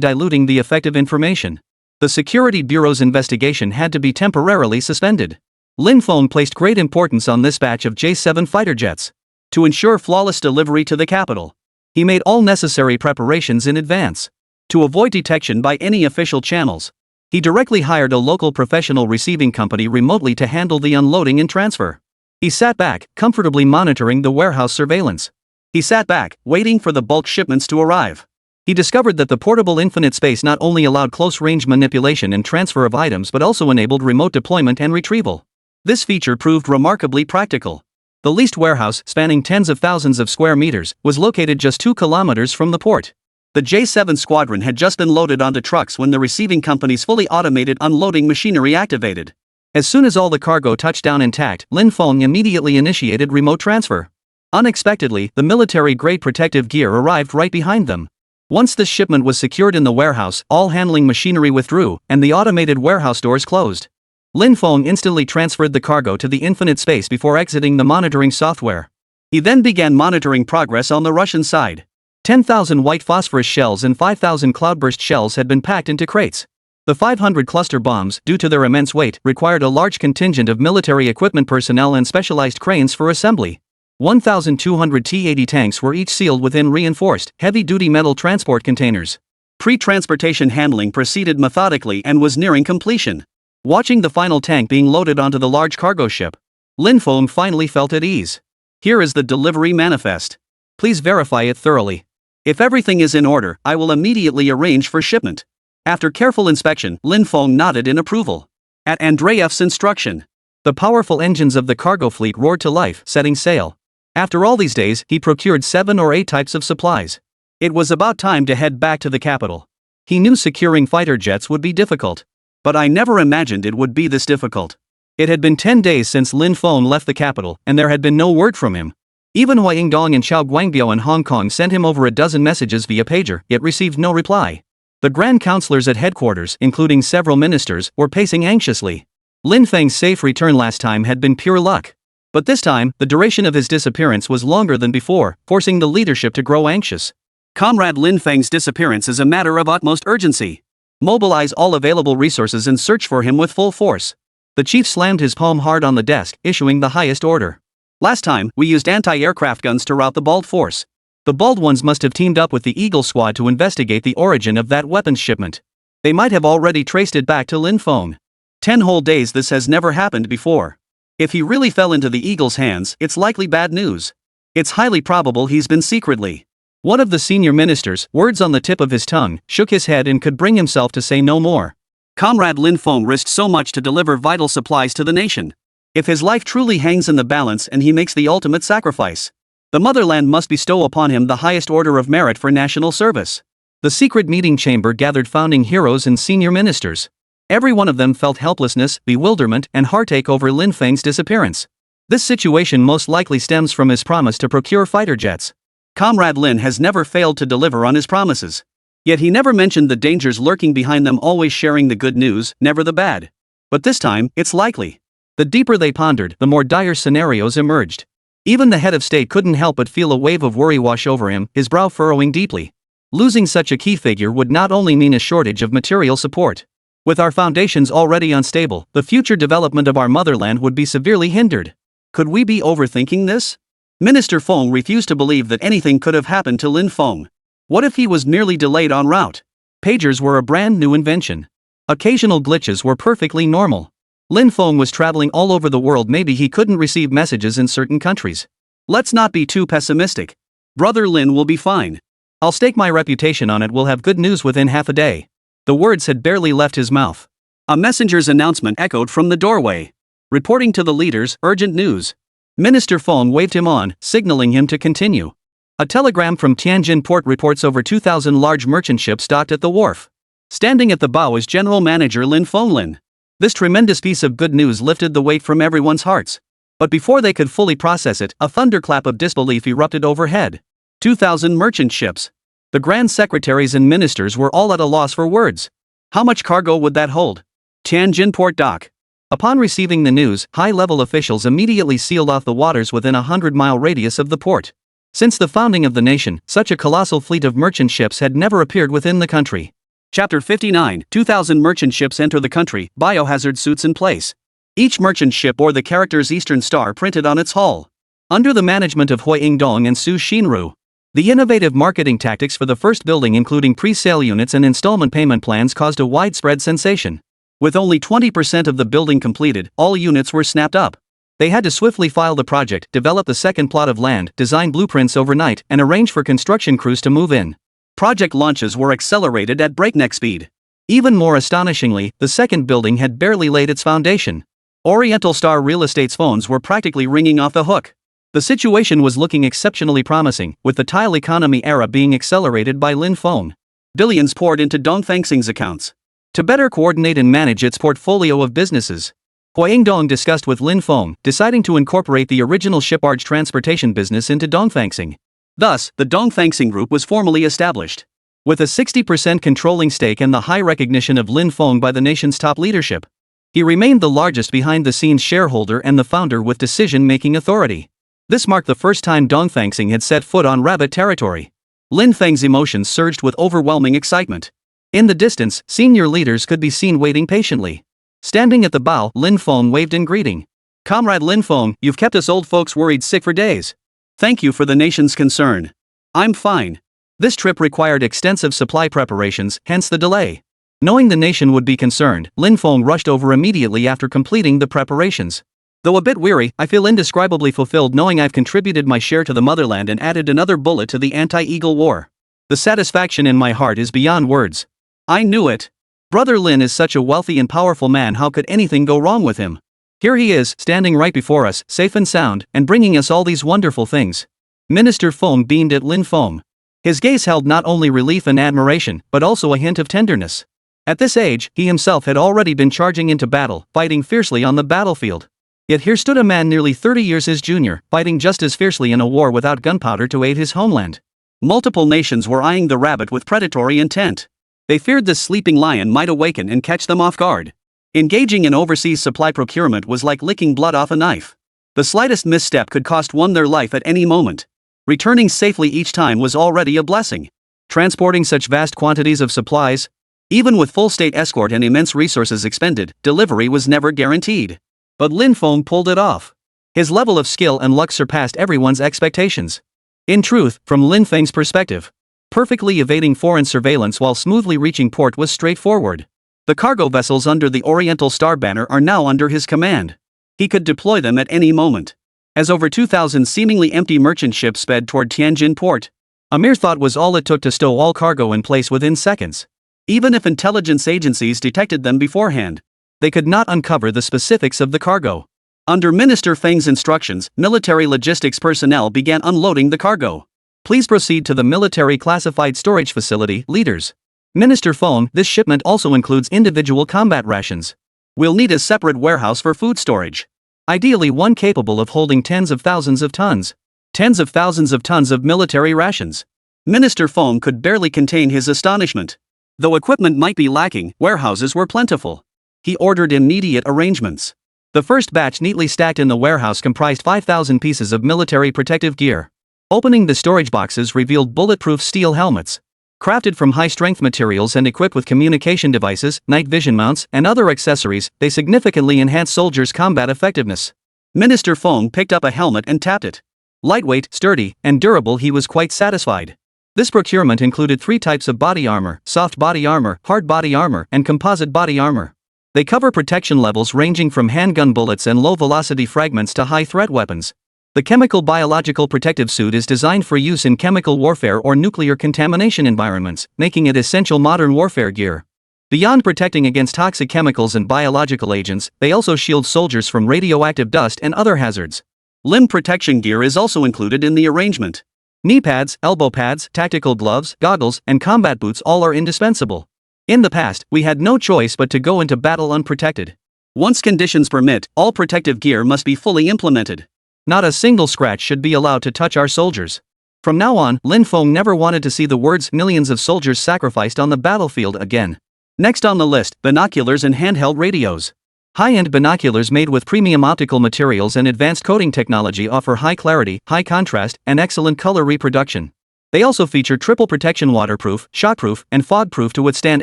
diluting the effective information. The Security Bureau's investigation had to be temporarily suspended. Lin Feng placed great importance on this batch of J-7 fighter jets. To ensure flawless delivery to the capital, he made all necessary preparations in advance. To avoid detection by any official channels, he directly hired a local professional receiving company remotely to handle the unloading and transfer. He sat back, comfortably monitoring the warehouse surveillance. He sat back, waiting for the bulk shipments to arrive. He discovered that the portable infinite space not only allowed close-range manipulation and transfer of items but also enabled remote deployment and retrieval. This feature proved remarkably practical. The leased warehouse, spanning tens of thousands of square meters, was located just 2 kilometers from the port. The J-7 squadron had just been loaded onto trucks when the receiving company's fully automated unloading machinery activated. As soon as all the cargo touched down intact, Lin Feng immediately initiated remote transfer. Unexpectedly, the military-grade protective gear arrived right behind them. Once the shipment was secured in the warehouse, all handling machinery withdrew, and the automated warehouse doors closed. Lin Feng instantly transferred the cargo to the infinite space before exiting the monitoring software. He then began monitoring progress on the Russian side. 10,000 white phosphorus shells and 5,000 cloudburst shells had been packed into crates. The 500 cluster bombs, due to their immense weight, required a large contingent of military equipment personnel and specialized cranes for assembly. 1,200 T-80 tanks were each sealed within reinforced, heavy-duty metal transport containers. Pre-transportation handling proceeded methodically and was nearing completion. Watching the final tank being loaded onto the large cargo ship, Lin Feng finally felt at ease. Here is the delivery manifest. Please verify it thoroughly. If everything is in order, I will immediately arrange for shipment. After careful inspection, Lin Feng nodded in approval. At Andreev's instruction, the powerful engines of the cargo fleet roared to life, setting sail. After all these days, he procured 7 or 8 types of supplies. It was about time to head back to the capital. He knew securing fighter jets would be difficult. But I never imagined it would be this difficult. It had been 10 days since Lin Feng left the capital, and there had been no word from him. Even Hua Yingdong and Xiao Guangbiao in Hong Kong sent him over a dozen messages via pager, yet received no reply. The grand counselors at headquarters, including several ministers, were pacing anxiously. Lin Feng's safe return last time had been pure luck. But this time, the duration of his disappearance was longer than before, forcing the leadership to grow anxious. Comrade Lin Feng's disappearance is a matter of utmost urgency. Mobilize all available resources and search for him with full force. The chief slammed his palm hard on the desk, issuing the highest order. Last time, we used anti-aircraft guns to rout the Bald force. The Bald ones must have teamed up with the Eagle squad to investigate the origin of that weapons shipment. They might have already traced it back to Lin Feng. 10 whole days. This has never happened before. If he really fell into the Eagle's hands, it's likely bad news. It's highly probable he's been secretly. One of the senior ministers, words on the tip of his tongue, shook his head and could bring himself to say no more. Comrade Lin Feng risked so much to deliver vital supplies to the nation. If his life truly hangs in the balance and he makes the ultimate sacrifice, the motherland must bestow upon him the highest order of merit for national service. The secret meeting chamber gathered founding heroes and senior ministers. Every one of them felt helplessness, bewilderment, and heartache over Lin Feng's disappearance. This situation most likely stems from his promise to procure fighter jets. Comrade Lin has never failed to deliver on his promises. Yet he never mentioned the dangers lurking behind them, always sharing the good news, never the bad. But this time, it's likely. The deeper they pondered, the more dire scenarios emerged. Even the head of state couldn't help but feel a wave of worry wash over him, his brow furrowing deeply. Losing such a key figure would not only mean a shortage of material support. With our foundations already unstable, the future development of our motherland would be severely hindered. Could we be overthinking this? Minister Feng refused to believe that anything could have happened to Lin Feng. What if he was merely delayed en route? Pagers were a brand new invention. Occasional glitches were perfectly normal. Lin Feng was traveling all over the world. Maybe he couldn't receive messages in certain countries. Let's not be too pessimistic. Brother Lin will be fine. I'll stake my reputation on it. We'll have good news within half a day. The words had barely left his mouth. A messenger's announcement echoed from the doorway. Reporting to the leaders, urgent news. Minister Feng waved him on, signaling him to continue. A telegram from Tianjin port reports over 2,000 large merchant ships docked at the wharf. Standing at the bow is General Manager Lin Fenglin. This tremendous piece of good news lifted the weight from everyone's hearts. But before they could fully process it, a thunderclap of disbelief erupted overhead. 2,000 merchant ships. The grand secretaries and ministers were all at a loss for words. How much cargo would that hold? Tianjin port dock. Upon receiving the news, high-level officials immediately sealed off the waters within a 100-mile radius of the port. Since the founding of the nation, such a colossal fleet of merchant ships had never appeared within the country. Chapter 59, 2,000 merchant ships enter the country, biohazard suits in place. Each merchant ship bore the characters Eastern Star printed on its hull. Under the management of Hui Yingdong and Su Xinru, the innovative marketing tactics for the first building, including pre-sale units and installment payment plans, caused a widespread sensation. With only 20% of the building completed, all units were snapped up. They had to swiftly file the project, develop the second plot of land, design blueprints overnight, and arrange for construction crews to move in. Project launches were accelerated at breakneck speed. Even more astonishingly, the second building had barely laid its foundation. Oriental Star Real Estate's phones were practically ringing off the hook. The situation was looking exceptionally promising, with the tile economy era being accelerated by Lin Feng. Billions poured into Dongfangxing's accounts to better coordinate and manage its portfolio of businesses. Hui Yingdong discussed with Lin Feng, deciding to incorporate the original shipbarge transportation business into Dongfangxing. Thus, the Dongfangxing Group was formally established. With a 60% controlling stake and the high recognition of Lin Feng by the nation's top leadership, he remained the largest behind-the-scenes shareholder and the founder with decision-making authority. This marked the first time Dongfangxing had set foot on rabbit territory. Lin Feng's emotions surged with overwhelming excitement. In the distance, senior leaders could be seen waiting patiently. Standing at the bow, Lin Feng waved in greeting. "Comrade Lin Feng, you've kept us old folks worried sick for days. Thank you for the nation's concern. I'm fine." This trip required extensive supply preparations, hence the delay. Knowing the nation would be concerned, Lin Feng rushed over immediately after completing the preparations. "Though a bit weary, I feel indescribably fulfilled knowing I've contributed my share to the motherland and added another bullet to the anti-Eagle war. The satisfaction in my heart is beyond words. I knew it. Brother Lin is such a wealthy and powerful man, how could anything go wrong with him? Here he is, standing right before us, safe and sound, and bringing us all these wonderful things." Minister Feng beamed at Lin Feng. His gaze held not only relief and admiration, but also a hint of tenderness. At this age, he himself had already been charging into battle, fighting fiercely on the battlefield. Yet here stood a man nearly 30 years his junior, fighting just as fiercely in a war without gunpowder to aid his homeland. Multiple nations were eyeing the rabbit with predatory intent. They feared this sleeping lion might awaken and catch them off guard. Engaging in overseas supply procurement was like licking blood off a knife. The slightest misstep could cost one their life at any moment. Returning safely each time was already a blessing. Transporting such vast quantities of supplies? Even with full state escort and immense resources expended, delivery was never guaranteed. But Lin Feng pulled it off. His level of skill and luck surpassed everyone's expectations. In truth, from Lin Feng's perspective, perfectly evading foreign surveillance while smoothly reaching port was straightforward. The cargo vessels under the Oriental Star banner are now under his command. He could deploy them at any moment. As over 2,000 seemingly empty merchant ships sped toward Tianjin port, a mere thought was all it took to stow all cargo in place within seconds. Even if intelligence agencies detected them beforehand, they could not uncover the specifics of the cargo. Under Minister Feng's instructions, military logistics personnel began unloading the cargo. "Please proceed to the military classified storage facility, leaders." Minister Feng, this shipment also includes individual combat rations. "We'll need a separate warehouse for food storage. Ideally one capable of holding tens of thousands of tons. Tens of thousands of tons of military rations." Minister Feng could barely contain his astonishment. Though equipment might be lacking, warehouses were plentiful. He ordered immediate arrangements. The first batch neatly stacked in the warehouse comprised 5,000 pieces of military protective gear. Opening the storage boxes revealed bulletproof steel helmets. Crafted from high-strength materials and equipped with communication devices, night vision mounts, and other accessories, they significantly enhanced soldiers' combat effectiveness. Minister Feng picked up a helmet and tapped it. Lightweight, sturdy, and durable, he was quite satisfied. This procurement included 3 types of body armor: soft body armor, hard body armor, and composite body armor. They cover protection levels ranging from handgun bullets and low-velocity fragments to high-threat weapons. The chemical biological protective suit is designed for use in chemical warfare or nuclear contamination environments, making it essential modern warfare gear. Beyond protecting against toxic chemicals and biological agents, they also shield soldiers from radioactive dust and other hazards. Limb protection gear is also included in the arrangement. Knee pads, elbow pads, tactical gloves, goggles, and combat boots all are indispensable. In the past, we had no choice but to go into battle unprotected. Once conditions permit, all protective gear must be fully implemented. Not a single scratch should be allowed to touch our soldiers. From now on, Lin Feng never wanted to see the words "millions of soldiers sacrificed on the battlefield" again. Next on the list, binoculars and handheld radios. High-end binoculars made with premium optical materials and advanced coating technology offer high clarity, high contrast, and excellent color reproduction. They also feature triple protection: waterproof, shockproof, and fog-proof to withstand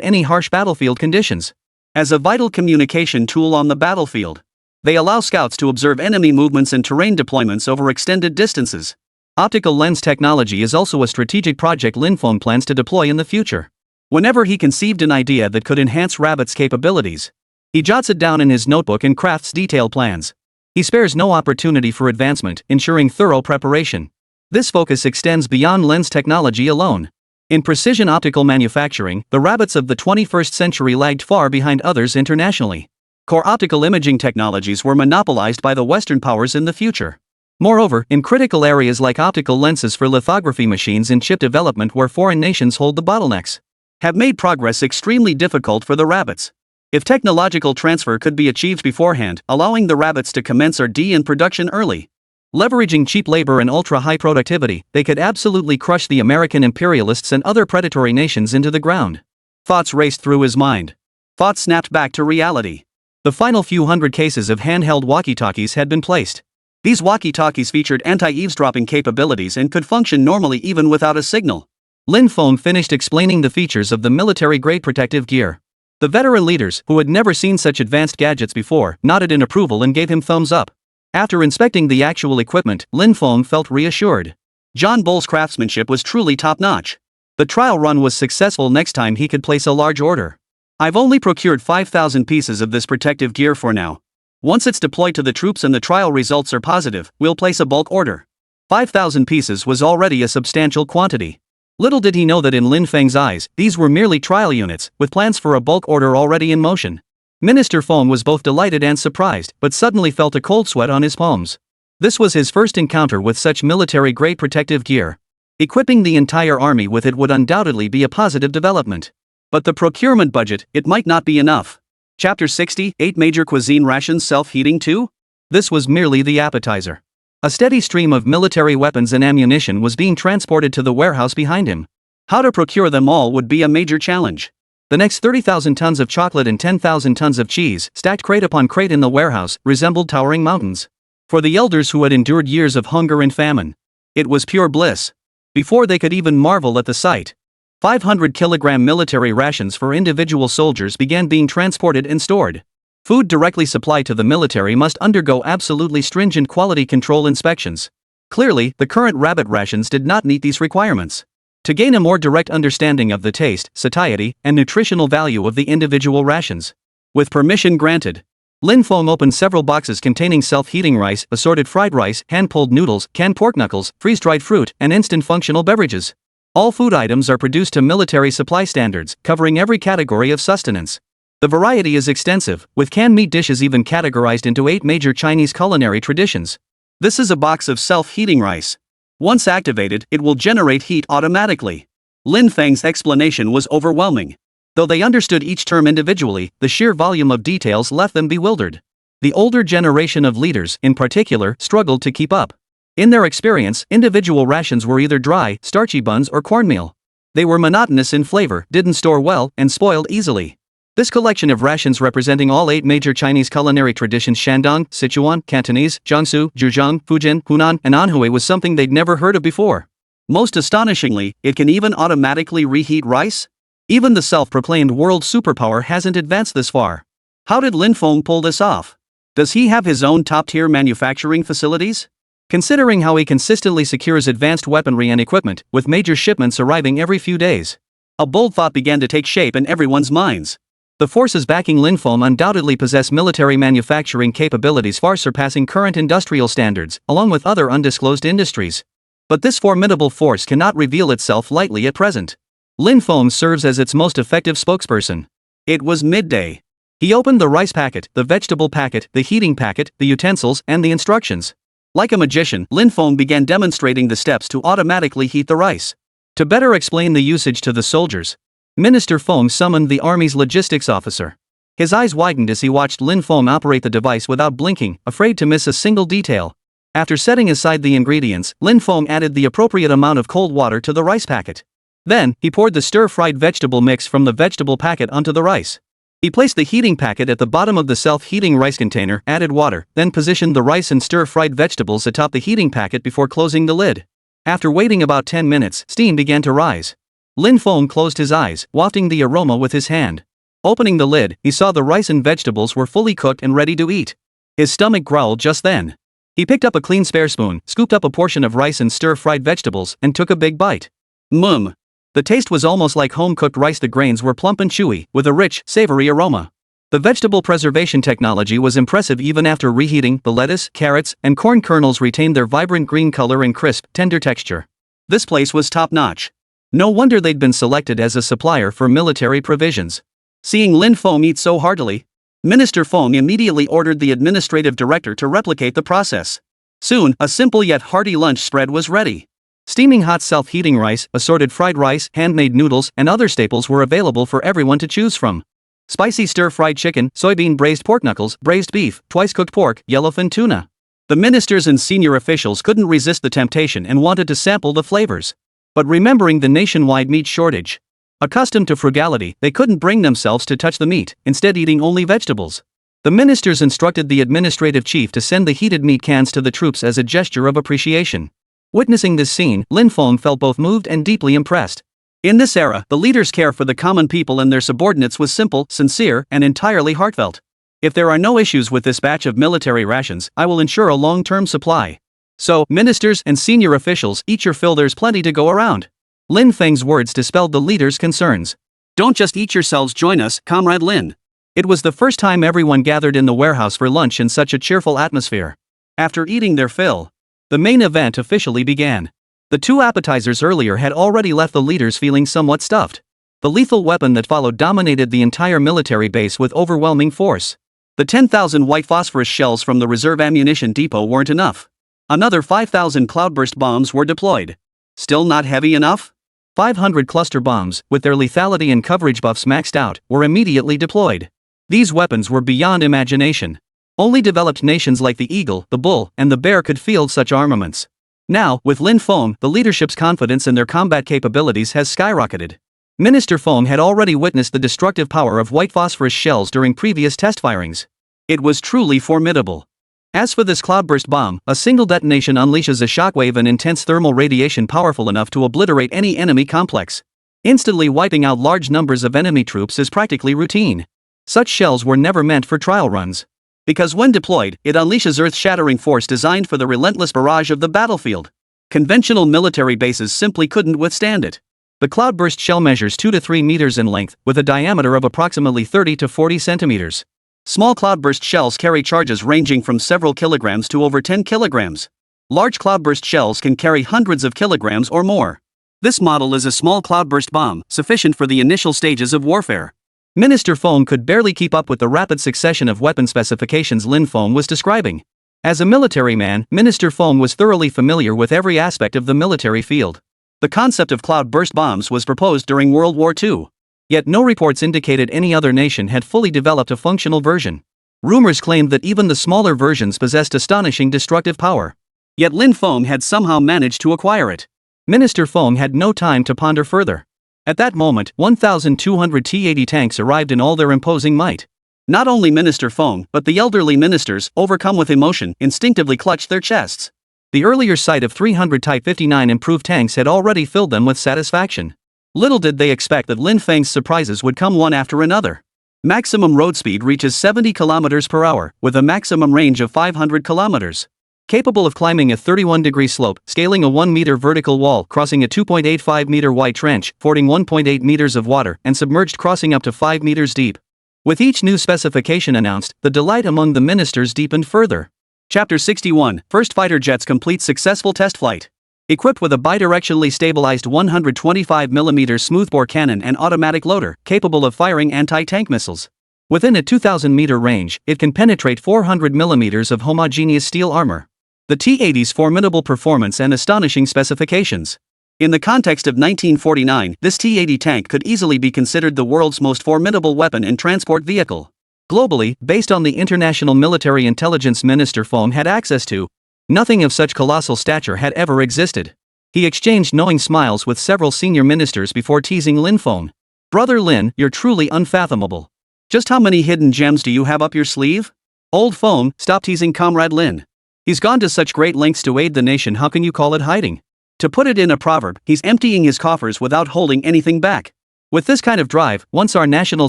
any harsh battlefield conditions. As a vital communication tool on the battlefield, they allow scouts to observe enemy movements and terrain deployments over extended distances. Optical lens technology is also a strategic project Lin Feng plans to deploy in the future. Whenever he conceived an idea that could enhance Rabbit's capabilities, he jots it down in his notebook and crafts detailed plans. He spares no opportunity for advancement, ensuring thorough preparation. This focus extends beyond lens technology alone. In precision optical manufacturing, the Rabbits of the 21st century lagged far behind others internationally. Core optical imaging technologies were monopolized by the Western powers in the future. Moreover, in critical areas like optical lenses for lithography machines and chip development where foreign nations hold the bottlenecks, have made progress extremely difficult for the Rabbits. If technological transfer could be achieved beforehand, allowing the Rabbits to commence R&D in production early, leveraging cheap labor and ultra-high productivity, they could absolutely crush the American imperialists and other predatory nations into the ground. Thoughts raced through his mind. Thoughts snapped back to reality. The final few hundred cases of handheld walkie-talkies had been placed. These walkie-talkies featured anti-eavesdropping capabilities and could function normally even without a signal. Lin Feng finished explaining the features of the military-grade protective gear. The veteran leaders, who had never seen such advanced gadgets before, nodded in approval and gave him thumbs up. After inspecting the actual equipment, Lin Feng felt reassured. John Bull's craftsmanship was truly top-notch. The trial run was successful. Next time he could place a large order. I've only procured 5,000 pieces of this protective gear for now. Once it's deployed to the troops and the trial results are positive, we'll place a bulk order. 5,000 pieces was already a substantial quantity. Little did he know that in Lin Feng's eyes, these were merely trial units, with plans for a bulk order already in motion. Minister Feng was both delighted and surprised, but suddenly felt a cold sweat on his palms. This was his first encounter with such military-grade protective gear. Equipping the entire army with it would undoubtedly be a positive development. But the procurement budget, it might not be enough. Chapter 60, 8 Major Cuisine Rations Self-Heating 2? This was merely the appetizer. A steady stream of military weapons and ammunition was being transported to the warehouse behind him. How to procure them all would be a major challenge. The next 30,000 tons of chocolate and 10,000 tons of cheese, stacked crate upon crate in the warehouse, resembled towering mountains. For the elders who had endured years of hunger and famine, it was pure bliss. Before they could even marvel at the sight, 500-kilogram military rations for individual soldiers began being transported and stored. Food directly supplied to the military must undergo absolutely stringent quality control inspections. Clearly, the current rabbit rations did not meet these requirements. To gain a more direct understanding of the taste, satiety, and nutritional value of the individual rations, with permission granted, Lin Feng opened several boxes containing self-heating rice, assorted fried rice, hand-pulled noodles, canned pork knuckles, freeze-dried fruit, and instant functional beverages. All food items are produced to military supply standards, covering every category of sustenance. The variety is extensive, with canned meat dishes even categorized into 8 major Chinese culinary traditions. This is a box of self-heating rice. Once activated, it will generate heat automatically. Lin Feng's explanation was overwhelming. Though they understood each term individually, the sheer volume of details left them bewildered. The older generation of leaders, in particular, struggled to keep up. In their experience, individual rations were either dry, starchy buns or cornmeal. They were monotonous in flavor, didn't store well, and spoiled easily. This collection of rations representing all 8 major Chinese culinary traditions Shandong, Sichuan, Cantonese, Jiangsu, Zhejiang, Fujian, Hunan, and Anhui was something they'd never heard of before. Most astonishingly, it can even automatically reheat rice? Even the self-proclaimed world superpower hasn't advanced this far. How did Lin Feng pull this off? Does he have his own top-tier manufacturing facilities? Considering how he consistently secures advanced weaponry and equipment, with major shipments arriving every few days, a bold thought began to take shape in everyone's minds. The forces backing Lin Feng undoubtedly possess military manufacturing capabilities far surpassing current industrial standards, along with other undisclosed industries. But this formidable force cannot reveal itself lightly at present. Lin Feng serves as its most effective spokesperson. It was midday. He opened the rice packet, the vegetable packet, the heating packet, the utensils, and the instructions. Like a magician, Lin Feng began demonstrating the steps to automatically heat the rice. To better explain the usage to the soldiers, Minister Feng summoned the army's logistics officer. His eyes widened as he watched Lin Feng operate the device without blinking, afraid to miss a single detail. After setting aside the ingredients, Lin Feng added the appropriate amount of cold water to the rice packet. Then, he poured the stir-fried vegetable mix from the vegetable packet onto the rice. He placed the heating packet at the bottom of the self-heating rice container, added water, then positioned the rice and stir-fried vegetables atop the heating packet before closing the lid. After waiting about 10 minutes, steam began to rise. Lin Feng closed his eyes, wafting the aroma with his hand. Opening the lid, he saw the rice and vegetables were fully cooked and ready to eat. His stomach growled just then. He picked up a clean spare spoon, scooped up a portion of rice and stir-fried vegetables, and took a big bite. Mmm. The taste was almost like home-cooked rice. The grains were plump and chewy, with a rich, savory aroma. The vegetable preservation technology was impressive. Even after reheating, the lettuce, carrots, and corn kernels retained their vibrant green color and crisp, tender texture. This place was top-notch. No wonder they'd been selected as a supplier for military provisions. Seeing Lin Feng eat so heartily, Minister Feng immediately ordered the administrative director to replicate the process. Soon, a simple yet hearty lunch spread was ready. Steaming hot self-heating rice, assorted fried rice, handmade noodles, and other staples were available for everyone to choose from. Spicy stir-fried chicken, soybean braised pork knuckles, braised beef, twice-cooked pork, yellowfin tuna. The ministers and senior officials couldn't resist the temptation and wanted to sample the flavors. But remembering the nationwide meat shortage, accustomed to frugality, they couldn't bring themselves to touch the meat, instead eating only vegetables. The ministers instructed the administrative chief to send the heated meat cans to the troops as a gesture of appreciation. Witnessing this scene, Lin Feng felt both moved and deeply impressed. In this era, the leader's care for the common people and their subordinates was simple, sincere, and entirely heartfelt. If there are no issues with this batch of military rations, I will ensure a long-term supply. So, ministers and senior officials, eat your fill, there's plenty to go around. Lin Feng's words dispelled the leader's concerns. Don't just eat yourselves, join us, Comrade Lin. It was the first time everyone gathered in the warehouse for lunch in such a cheerful atmosphere. After eating their fill, the main event officially began. The two appetizers earlier had already left the leaders feeling somewhat stuffed. The lethal weapon that followed dominated the entire military base with overwhelming force. The 10,000 white phosphorus shells from the reserve ammunition depot weren't enough. Another 5,000 cloudburst bombs were deployed. Still not heavy enough? 500 cluster bombs, with their lethality and coverage buffs maxed out, were immediately deployed. These weapons were beyond imagination. Only developed nations like the eagle, the bull, and the bear could field such armaments. Now, with Lin Feng, the leadership's confidence in their combat capabilities has skyrocketed. Minister Feng had already witnessed the destructive power of white phosphorus shells during previous test firings. It was truly formidable. As for this cloudburst bomb, a single detonation unleashes a shockwave and intense thermal radiation powerful enough to obliterate any enemy complex. Instantly wiping out large numbers of enemy troops is practically routine. Such shells were never meant for trial runs. Because when deployed, it unleashes earth-shattering force designed for the relentless barrage of the battlefield. Conventional military bases simply couldn't withstand it. The cloudburst shell measures 2 to 3 meters in length, with a diameter of approximately 30 to 40 centimeters. Small cloudburst shells carry charges ranging from several kilograms to over 10 kilograms. Large cloudburst shells can carry hundreds of kilograms or more. This model is a small cloudburst bomb, sufficient for the initial stages of warfare. Minister Feng could barely keep up with the rapid succession of weapon specifications Lin Feng was describing. As a military man, Minister Feng was thoroughly familiar with every aspect of the military field. The concept of cloud-burst bombs was proposed during World War II. Yet no reports indicated any other nation had fully developed a functional version. Rumors claimed that even the smaller versions possessed astonishing destructive power. Yet Lin Feng had somehow managed to acquire it. Minister Feng had no time to ponder further. At that moment, 1,200 T-80 tanks arrived in all their imposing might. Not only Minister Feng, but the elderly ministers, overcome with emotion, instinctively clutched their chests. The earlier sight of 300 Type 59 improved tanks had already filled them with satisfaction. Little did they expect that Lin Feng's surprises would come one after another. Maximum road speed reaches 70 km per hour, with a maximum range of 500 kilometers. Capable of climbing a 31-degree slope, scaling a 1-meter vertical wall, crossing a 2.85-meter wide trench, fording 1.8 meters of water, and submerged crossing up to 5 meters deep. With each new specification announced, the delight among the ministers deepened further. Chapter 61, First Fighter Jets Complete Successful Test Flight. Equipped with a bidirectionally stabilized 125mm smoothbore cannon and automatic loader, capable of firing anti-tank missiles. Within a 2,000-meter range, it can penetrate 400mm of homogeneous steel armor. The T-80's formidable performance and astonishing specifications. In the context of 1949, this T-80 tank could easily be considered the world's most formidable weapon and transport vehicle. Globally, based on the international military intelligence Minister Feng had access to, nothing of such colossal stature had ever existed. He exchanged knowing smiles with several senior ministers before teasing Lin Feng. Brother Lin, you're truly unfathomable. Just how many hidden gems do you have up your sleeve? Old Feng, stop teasing Comrade Lin. He's gone to such great lengths to aid the nation, how can you call it hiding? To put it in a proverb, he's emptying his coffers without holding anything back. With this kind of drive, once our national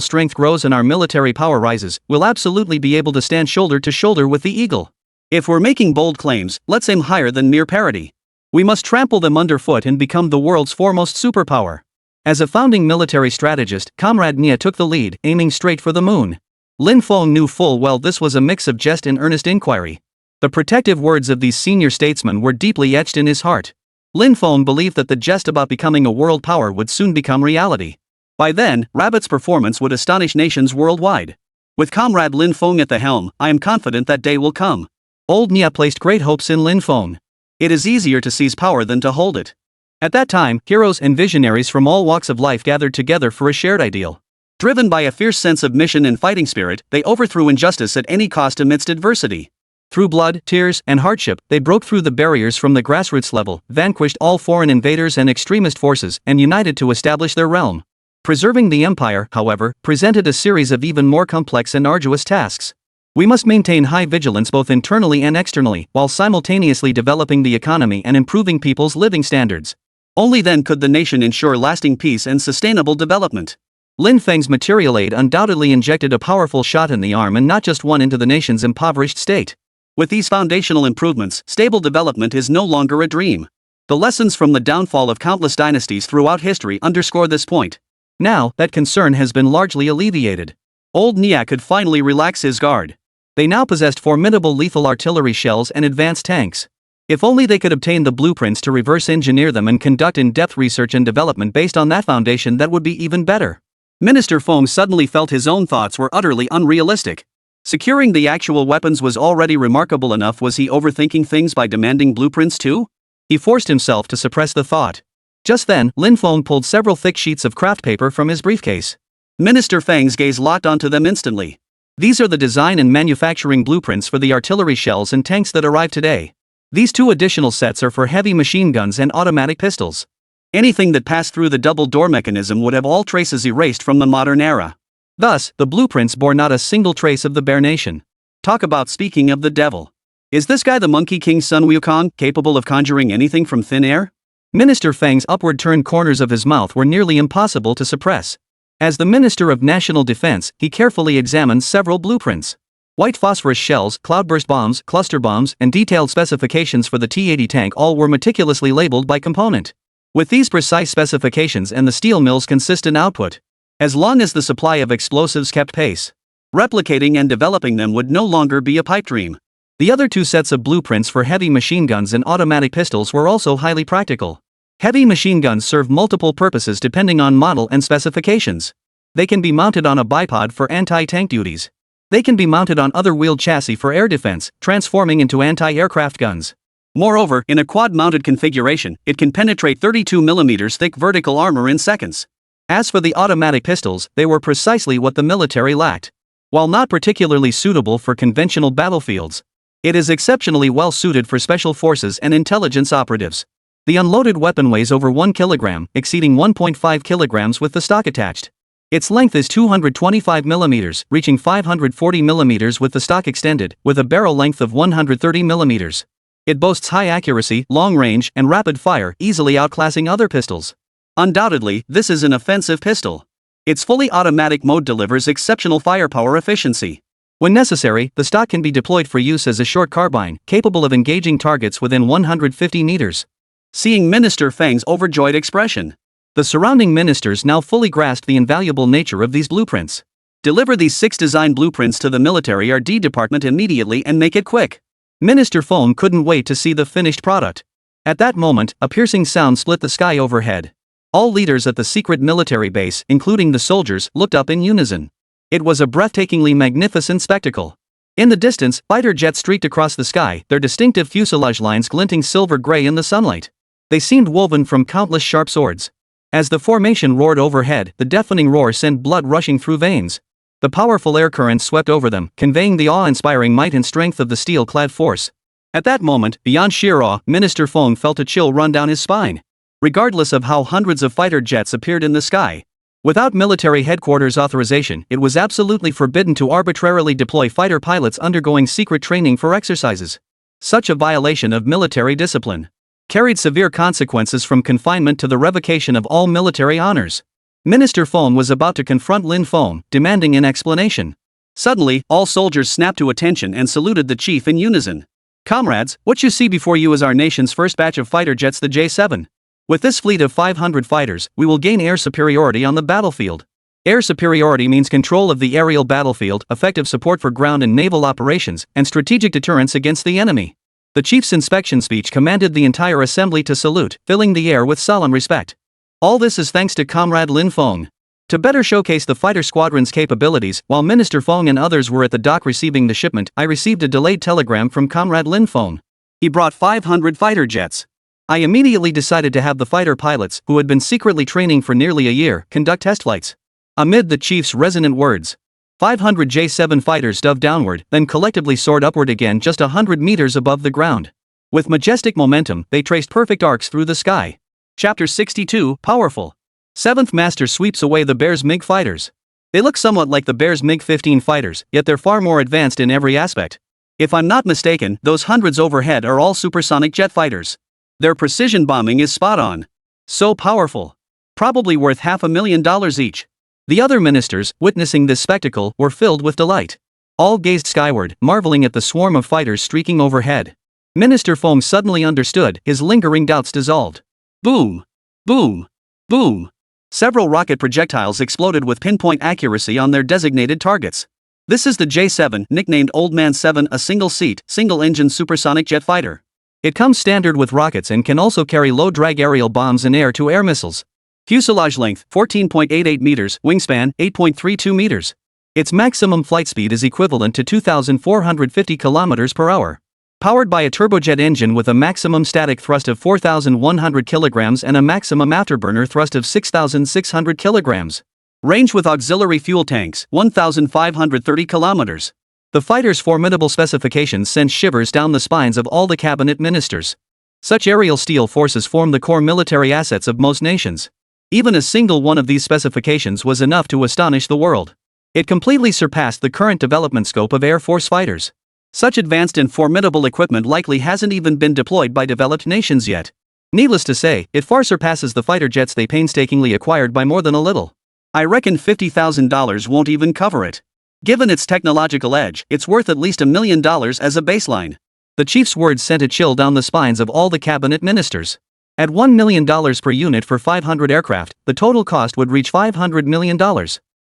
strength grows and our military power rises, we'll absolutely be able to stand shoulder to shoulder with the eagle. If we're making bold claims, let's aim higher than mere parity. We must trample them underfoot and become the world's foremost superpower. As a founding military strategist, Comrade Nia took the lead, aiming straight for the moon. Lin Feng knew full well this was a mix of jest and earnest inquiry. The protective words of these senior statesmen were deeply etched in his heart. Lin Feng believed that the jest about becoming a world power would soon become reality. By then, Rabbit's performance would astonish nations worldwide. With Comrade Lin Feng at the helm, I am confident that day will come. Old Nia placed great hopes in Lin Feng. It is easier to seize power than to hold it. At that time, heroes and visionaries from all walks of life gathered together for a shared ideal. Driven by a fierce sense of mission and fighting spirit, they overthrew injustice at any cost amidst adversity. Through blood, tears, and hardship, they broke through the barriers from the grassroots level, vanquished all foreign invaders and extremist forces, and united to establish their realm. Preserving the empire, however, presented a series of even more complex and arduous tasks. We must maintain high vigilance both internally and externally, while simultaneously developing the economy and improving people's living standards. Only then could the nation ensure lasting peace and sustainable development. Lin Feng's material aid undoubtedly injected a powerful shot in the arm, and not just one, into the nation's impoverished state. With these foundational improvements, stable development is no longer a dream. The lessons from the downfall of countless dynasties throughout history underscore this point. Now that concern has been largely alleviated. Old Nia could finally relax his guard. They now possessed formidable lethal artillery shells and advanced tanks. If only they could obtain the blueprints to reverse engineer them and conduct in-depth research and development based on that foundation, that would be even better. Minister Feng suddenly felt his own thoughts were utterly unrealistic. Securing the actual weapons was already remarkable enough. Was he overthinking things by demanding blueprints too? He forced himself to suppress the thought. Just then, Lin Feng pulled several thick sheets of craft paper from his briefcase. Minister Feng's gaze locked onto them instantly. These are the design and manufacturing blueprints for the artillery shells and tanks that arrived today. These 2 additional sets are for heavy machine guns and automatic pistols. Anything that passed through the double-door mechanism would have all traces erased from the modern era. Thus, the blueprints bore not a single trace of the Bear Nation. Talk about speaking of the devil. Is this guy the Monkey King Sun Wukong, capable of conjuring anything from thin air? Minister Feng's upward turned corners of his mouth were nearly impossible to suppress. As the Minister of National Defense, he carefully examined several blueprints. White phosphorus shells, cloudburst bombs, cluster bombs, and detailed specifications for the T-80 tank all were meticulously labeled by component. With these precise specifications and the steel mill's consistent output, as long as the supply of explosives kept pace, replicating and developing them would no longer be a pipe dream. The other 2 sets of blueprints for heavy machine guns and automatic pistols were also highly practical. Heavy machine guns serve multiple purposes depending on model and specifications. They can be mounted on a bipod for anti-tank duties. They can be mounted on other wheeled chassis for air defense, transforming into anti-aircraft guns. Moreover, in a quad-mounted configuration, it can penetrate 32mm thick vertical armor in seconds. As for the automatic pistols, they were precisely what the military lacked. While not particularly suitable for conventional battlefields, it is exceptionally well suited for special forces and intelligence operatives. The unloaded weapon weighs over 1 kilogram, exceeding 1.5 kilograms with the stock attached. Its length is 225 millimeters, reaching 540 millimeters with the stock extended, with a barrel length of 130 millimeters. It boasts high accuracy, long range, and rapid fire, easily outclassing other pistols. Undoubtedly, this is an offensive pistol. Its fully automatic mode delivers exceptional firepower efficiency. When necessary, the stock can be deployed for use as a short carbine, capable of engaging targets within 150 meters. Seeing Minister Feng's overjoyed expression, the surrounding ministers now fully grasped the invaluable nature of these blueprints. Deliver these 6 design blueprints to the military RD department immediately and make it quick. Minister Feng couldn't wait to see the finished product. At that moment, a piercing sound split the sky overhead. All leaders at the secret military base, including the soldiers, looked up in unison. It was a breathtakingly magnificent spectacle. In the distance, fighter jets streaked across the sky, their distinctive fuselage lines glinting silver-gray in the sunlight. They seemed woven from countless sharp swords. As the formation roared overhead, the deafening roar sent blood rushing through veins. The powerful air currents swept over them, conveying the awe-inspiring might and strength of the steel-clad force. At that moment, beyond sheer awe, Minister Feng felt a chill run down his spine. Regardless of how hundreds of fighter jets appeared in the sky, without military headquarters authorization, it was absolutely forbidden to arbitrarily deploy fighter pilots undergoing secret training for exercises. Such a violation of military discipline carried severe consequences, from confinement to the revocation of all military honors. Minister Feng was about to confront Lin Feng, demanding an explanation. Suddenly, all soldiers snapped to attention and saluted the chief in unison. "Comrades, what you see before you is our nation's first batch of fighter jets, the J-7. With this fleet of 500 fighters, we will gain air superiority on the battlefield. Air superiority means control of the aerial battlefield, effective support for ground and naval operations, and strategic deterrence against the enemy." The chief's inspection speech commanded the entire assembly to salute, filling the air with solemn respect. All this is thanks to Comrade Lin Feng. To better showcase the fighter squadron's capabilities, while Minister Feng and others were at the dock receiving the shipment, I received a delayed telegram from Comrade Lin Feng. He brought 500 fighter jets. I immediately decided to have the fighter pilots, who had been secretly training for nearly a year, conduct test flights. Amid the chief's resonant words, 500 J-7 fighters dove downward, then collectively soared upward again just 100 meters above the ground. With majestic momentum, they traced perfect arcs through the sky. Chapter 62, Powerful. 7th Master sweeps away the Bear's MiG fighters. They look somewhat like the Bear's MiG-15 fighters, yet they're far more advanced in every aspect. If I'm not mistaken, those hundreds overhead are all supersonic jet fighters. Their precision bombing is spot on. So powerful. Probably worth $500,000 each. The other ministers, witnessing this spectacle, were filled with delight. All gazed skyward, marveling at the swarm of fighters streaking overhead. Minister Fong suddenly understood, his lingering doubts dissolved. Boom! Boom! Boom! Several rocket projectiles exploded with pinpoint accuracy on their designated targets. This is the J-7, nicknamed Old Man 7, a single-seat, single-engine supersonic jet fighter. It comes standard with rockets and can also carry low-drag aerial bombs and air-to-air missiles. Fuselage length, 14.88 meters, wingspan, 8.32 meters. Its maximum flight speed is equivalent to 2,450 kilometers per hour. Powered by a turbojet engine with a maximum static thrust of 4,100 kilograms and a maximum afterburner thrust of 6,600 kilograms. Range with auxiliary fuel tanks, 1,530 kilometers. The fighter's formidable specifications sent shivers down the spines of all the cabinet ministers. Such aerial steel forces form the core military assets of most nations. Even a single one of these specifications was enough to astonish the world. It completely surpassed the current development scope of Air Force fighters. Such advanced and formidable equipment likely hasn't even been deployed by developed nations yet. Needless to say, it far surpasses the fighter jets they painstakingly acquired by more than a little. I reckon $50,000 won't even cover it. Given its technological edge, it's worth at least $1 million as a baseline. The chief's words sent a chill down the spines of all the cabinet ministers. At $1 million per unit for 500 aircraft, the total cost would reach $500 million.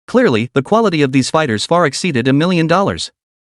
Clearly, the quality of these fighters far exceeded $1 million.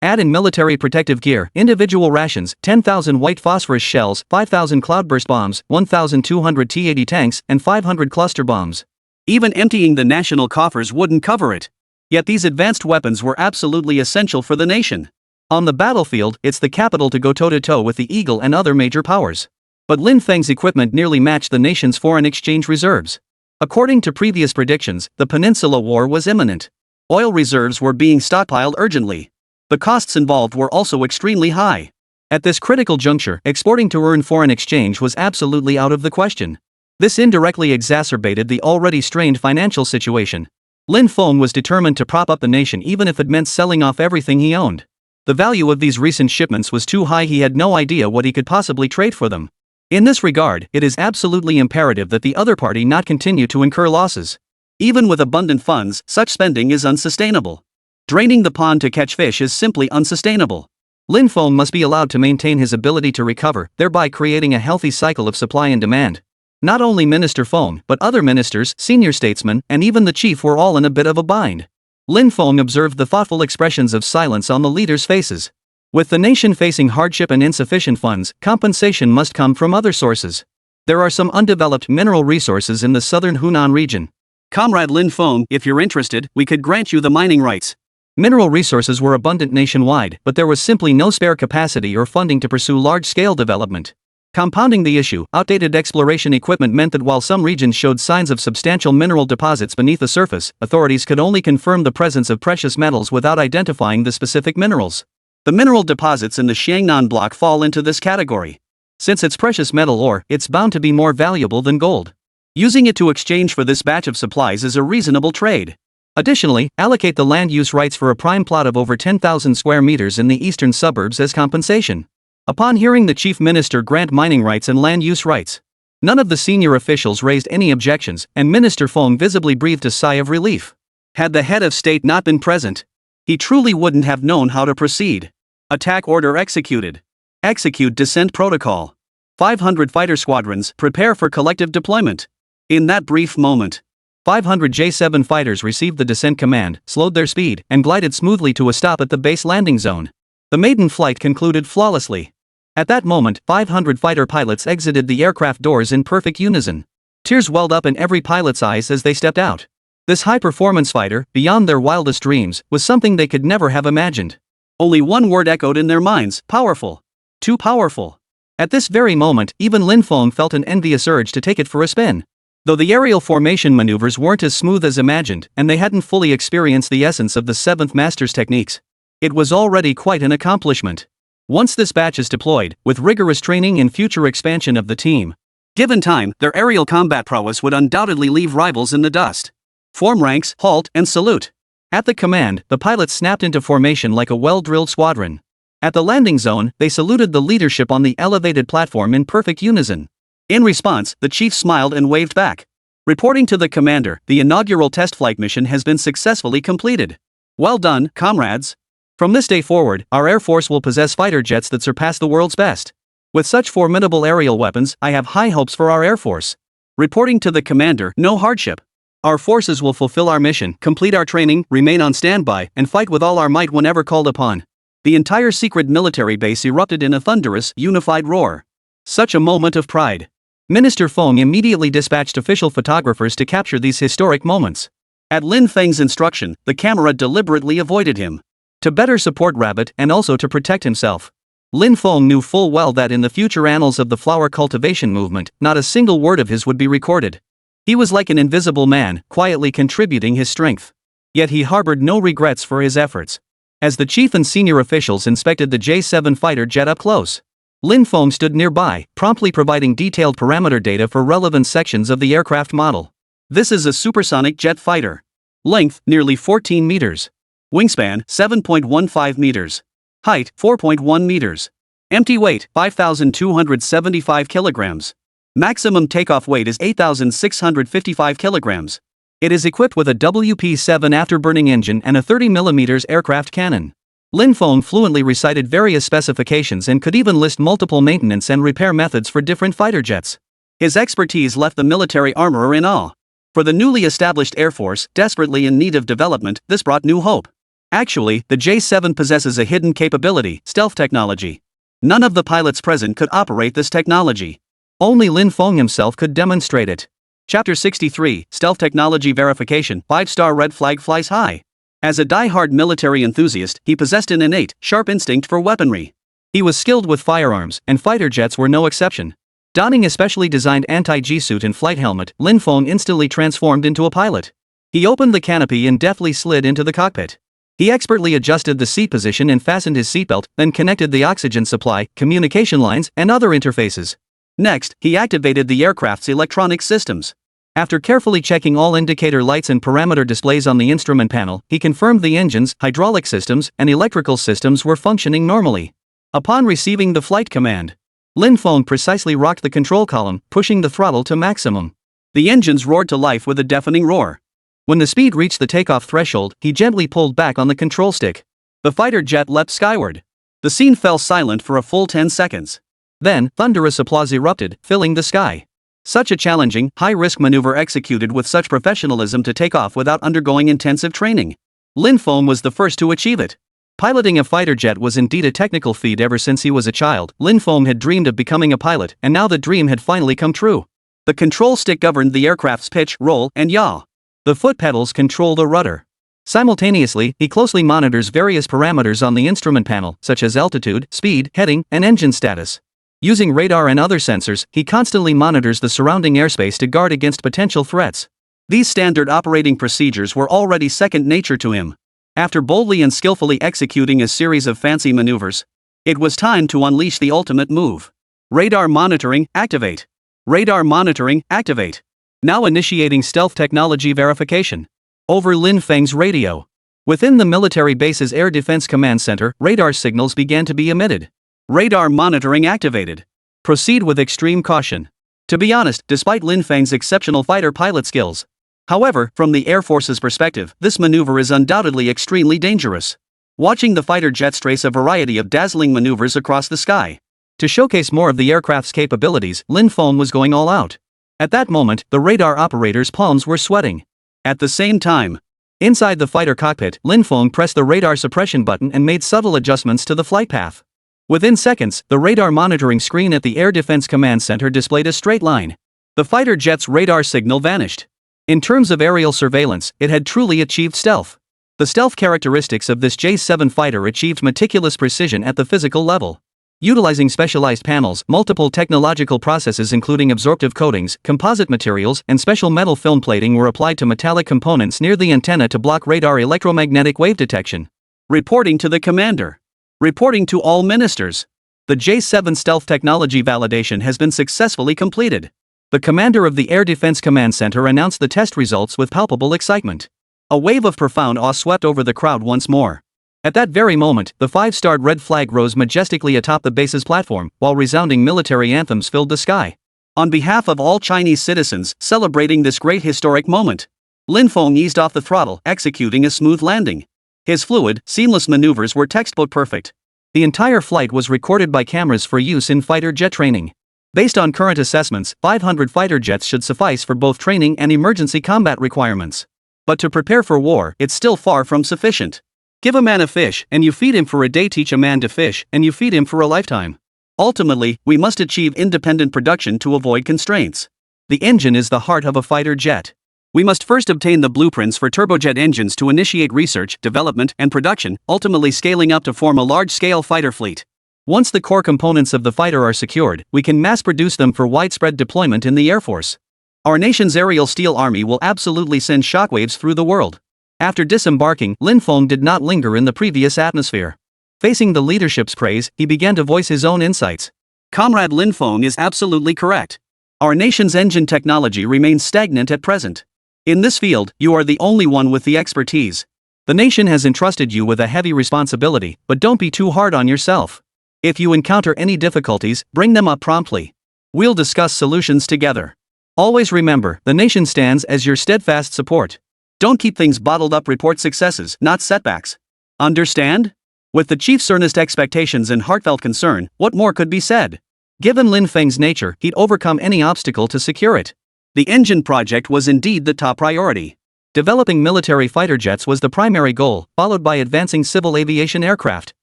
Add in military protective gear, individual rations, 10,000 white phosphorus shells, 5,000 cloudburst bombs, 1,200 T-80 tanks, and 500 cluster bombs. Even emptying the national coffers wouldn't cover it. Yet these advanced weapons were absolutely essential for the nation. On the battlefield, it's the capital to go toe-to-toe with the Eagle and other major powers. But Lin Feng's equipment nearly matched the nation's foreign exchange reserves. According to previous predictions, the Peninsula War was imminent. Oil reserves were being stockpiled urgently. The costs involved were also extremely high. At this critical juncture, exporting to earn foreign exchange was absolutely out of the question. This indirectly exacerbated the already strained financial situation. Lin Feng was determined to prop up the nation even if it meant selling off everything he owned. The value of these recent shipments was too high, he had no idea what he could possibly trade for them. In this regard, it is absolutely imperative that the other party not continue to incur losses. Even with abundant funds, such spending is unsustainable. Draining the pond to catch fish is simply unsustainable. Lin Feng must be allowed to maintain his ability to recover, thereby creating a healthy cycle of supply and demand. Not only Minister Feng, but other ministers, senior statesmen, and even the chief were all in a bit of a bind. Lin Feng observed the thoughtful expressions of silence on the leaders' faces. With the nation facing hardship and insufficient funds, compensation must come from other sources. There are some undeveloped mineral resources in the southern Hunan region. Comrade Lin Feng, if you're interested, we could grant you the mining rights. Mineral resources were abundant nationwide, but there was simply no spare capacity or funding to pursue large-scale development. Compounding the issue, outdated exploration equipment meant that while some regions showed signs of substantial mineral deposits beneath the surface, authorities could only confirm the presence of precious metals without identifying the specific minerals. The mineral deposits in the Xiangnan block fall into this category. Since it's precious metal ore, it's bound to be more valuable than gold. Using it to exchange for this batch of supplies is a reasonable trade. Additionally, allocate the land use rights for a prime plot of over 10,000 square meters in the eastern suburbs as compensation. Upon hearing the chief minister grant mining rights and land use rights, none of the senior officials raised any objections, and Minister Feng visibly breathed a sigh of relief. Had the head of state not been present, he truly wouldn't have known how to proceed. Attack order executed. Execute descent protocol. 500 fighter squadrons prepare for collective deployment. In that brief moment, 500 J-7 fighters received the descent command, slowed their speed, and glided smoothly to a stop at the base landing zone. The maiden flight concluded flawlessly. At that moment, 500 fighter pilots exited the aircraft doors in perfect unison. Tears welled up in every pilot's eyes as they stepped out. This high-performance fighter, beyond their wildest dreams, was something they could never have imagined. Only one word echoed in their minds: powerful. Too powerful. At this very moment, even Lin Feng felt an envious urge to take it for a spin. Though the aerial formation maneuvers weren't as smooth as imagined, and they hadn't fully experienced the essence of the Seventh Master's techniques, it was already quite an accomplishment. Once this batch is deployed, with rigorous training and future expansion of the team, given time, their aerial combat prowess would undoubtedly leave rivals in the dust. Form ranks, halt, and salute. At the command, the pilots snapped into formation like a well-drilled squadron. At the landing zone, they saluted the leadership on the elevated platform in perfect unison. In response, the chief smiled and waved back. Reporting to the commander, the inaugural test flight mission has been successfully completed. Well done, comrades. From this day forward, our Air Force will possess fighter jets that surpass the world's best. With such formidable aerial weapons, I have high hopes for our Air Force. Reporting to the commander, no hardship. Our forces will fulfill our mission, complete our training, remain on standby, and fight with all our might whenever called upon. The entire secret military base erupted in a thunderous, unified roar. Such a moment of pride. Minister Feng immediately dispatched official photographers to capture these historic moments. At Lin Feng's instruction, the camera deliberately avoided him. To better support Rabbit and also to protect himself. Lin Feng knew full well that in the future annals of the flower cultivation movement, not a single word of his would be recorded. He was like an invisible man, quietly contributing his strength. Yet he harbored no regrets for his efforts. As the chief and senior officials inspected the J-7 fighter jet up close, Lin Feng stood nearby, promptly providing detailed parameter data for relevant sections of the aircraft model. This is a supersonic jet fighter. Length, nearly 14 meters. Wingspan, 7.15 meters. Height, 4.1 meters. Empty weight, 5,275 kilograms. Maximum takeoff weight is 8,655 kilograms. It is equipped with a WP-7 afterburning engine and a 30mm aircraft cannon. Lin Feng fluently recited various specifications and could even list multiple maintenance and repair methods for different fighter jets. His expertise left the military armorer in awe. For the newly established Air Force, desperately in need of development, this brought new hope. Actually, the J-7 possesses a hidden capability, stealth technology. None of the pilots present could operate this technology. Only Lin Feng himself could demonstrate it. Chapter 63, Stealth Technology Verification, 5-star red flag flies high. As a die-hard military enthusiast, he possessed an innate, sharp instinct for weaponry. He was skilled with firearms, and fighter jets were no exception. Donning a specially designed anti-G suit and flight helmet, Lin Feng instantly transformed into a pilot. He opened the canopy and deftly slid into the cockpit. He expertly adjusted the seat position and fastened his seatbelt, then connected the oxygen supply, communication lines, and other interfaces. Next, he activated the aircraft's electronic systems. After carefully checking all indicator lights and parameter displays on the instrument panel, he confirmed the engines, hydraulic systems, and electrical systems were functioning normally. Upon receiving the flight command, Lin Feng precisely rocked the control column, pushing the throttle to maximum. The engines roared to life with a deafening roar. When the speed reached the takeoff threshold, he gently pulled back on the control stick. The fighter jet leapt skyward. The scene fell silent for a full 10 seconds. Then, thunderous applause erupted, filling the sky. Such a challenging, high-risk maneuver executed with such professionalism to take off without undergoing intensive training. Lin Feng was the first to achieve it. Piloting a fighter jet was indeed a technical feat. Ever since he was a child, Lin Feng had dreamed of becoming a pilot, and now the dream had finally come true. The control stick governed the aircraft's pitch, roll, and yaw. The foot pedals control the rudder. Simultaneously, he closely monitors various parameters on the instrument panel, such as altitude, speed, heading, and engine status. Using radar and other sensors, he constantly monitors the surrounding airspace to guard against potential threats. These standard operating procedures were already second nature to him. After boldly and skillfully executing a series of fancy maneuvers, it was time to unleash the ultimate move. Radar monitoring, activate. Radar monitoring, activate. Now initiating stealth technology verification. Over Lin Feng's radio. Within the military base's Air Defense Command Center, radar signals began to be emitted. Radar monitoring activated. Proceed with extreme caution. To be honest, despite Lin Feng's exceptional fighter pilot skills. However, from the Air Force's perspective, this maneuver is undoubtedly extremely dangerous. Watching the fighter jets trace a variety of dazzling maneuvers across the sky. To showcase more of the aircraft's capabilities, Lin Feng was going all out. At that moment, the radar operator's palms were sweating. At the same time, inside the fighter cockpit, Lin Feng pressed the radar suppression button and made subtle adjustments to the flight path. Within seconds, the radar monitoring screen at the Air Defense Command Center displayed a straight line. The fighter jet's radar signal vanished. In terms of aerial surveillance, it had truly achieved stealth. The stealth characteristics of this J-7 fighter achieved meticulous precision at the physical level. Utilizing specialized panels, multiple technological processes including absorptive coatings, composite materials, and special metal film plating were applied to metallic components near the antenna to block radar electromagnetic wave detection. Reporting to the commander. Reporting to all ministers. The J-7 stealth technology validation has been successfully completed. The commander of the Air Defense Command Center announced the test results with palpable excitement. A wave of profound awe swept over the crowd once more. At that very moment, the 5-starred red flag rose majestically atop the base's platform, while resounding military anthems filled the sky. On behalf of all Chinese citizens celebrating this great historic moment, Lin Feng eased off the throttle, executing a smooth landing. His fluid, seamless maneuvers were textbook perfect. The entire flight was recorded by cameras for use in fighter jet training. Based on current assessments, 500 fighter jets should suffice for both training and emergency combat requirements. But to prepare for war, it's still far from sufficient. Give a man a fish, and you feed him for a day. Teach a man to fish, and you feed him for a lifetime. Ultimately, we must achieve independent production to avoid constraints. The engine is the heart of a fighter jet. We must first obtain the blueprints for turbojet engines to initiate research, development, and production, ultimately scaling up to form a large-scale fighter fleet. Once the core components of the fighter are secured, we can mass-produce them for widespread deployment in the Air Force. Our nation's aerial steel army will absolutely send shockwaves through the world. After disembarking, Lin Feng did not linger in the previous atmosphere. Facing the leadership's praise, he began to voice his own insights. Comrade Lin Feng is absolutely correct. Our nation's engine technology remains stagnant at present. In this field, you are the only one with the expertise. The nation has entrusted you with a heavy responsibility, but don't be too hard on yourself. If you encounter any difficulties, bring them up promptly. We'll discuss solutions together. Always remember, the nation stands as your steadfast support. Don't keep things bottled up. Report successes, not setbacks. Understand? With the chief's earnest expectations and heartfelt concern, what more could be said? Given Lin Feng's nature, he'd overcome any obstacle to secure it. The engine project was indeed the top priority. Developing military fighter jets was the primary goal, followed by advancing civil aviation aircraft.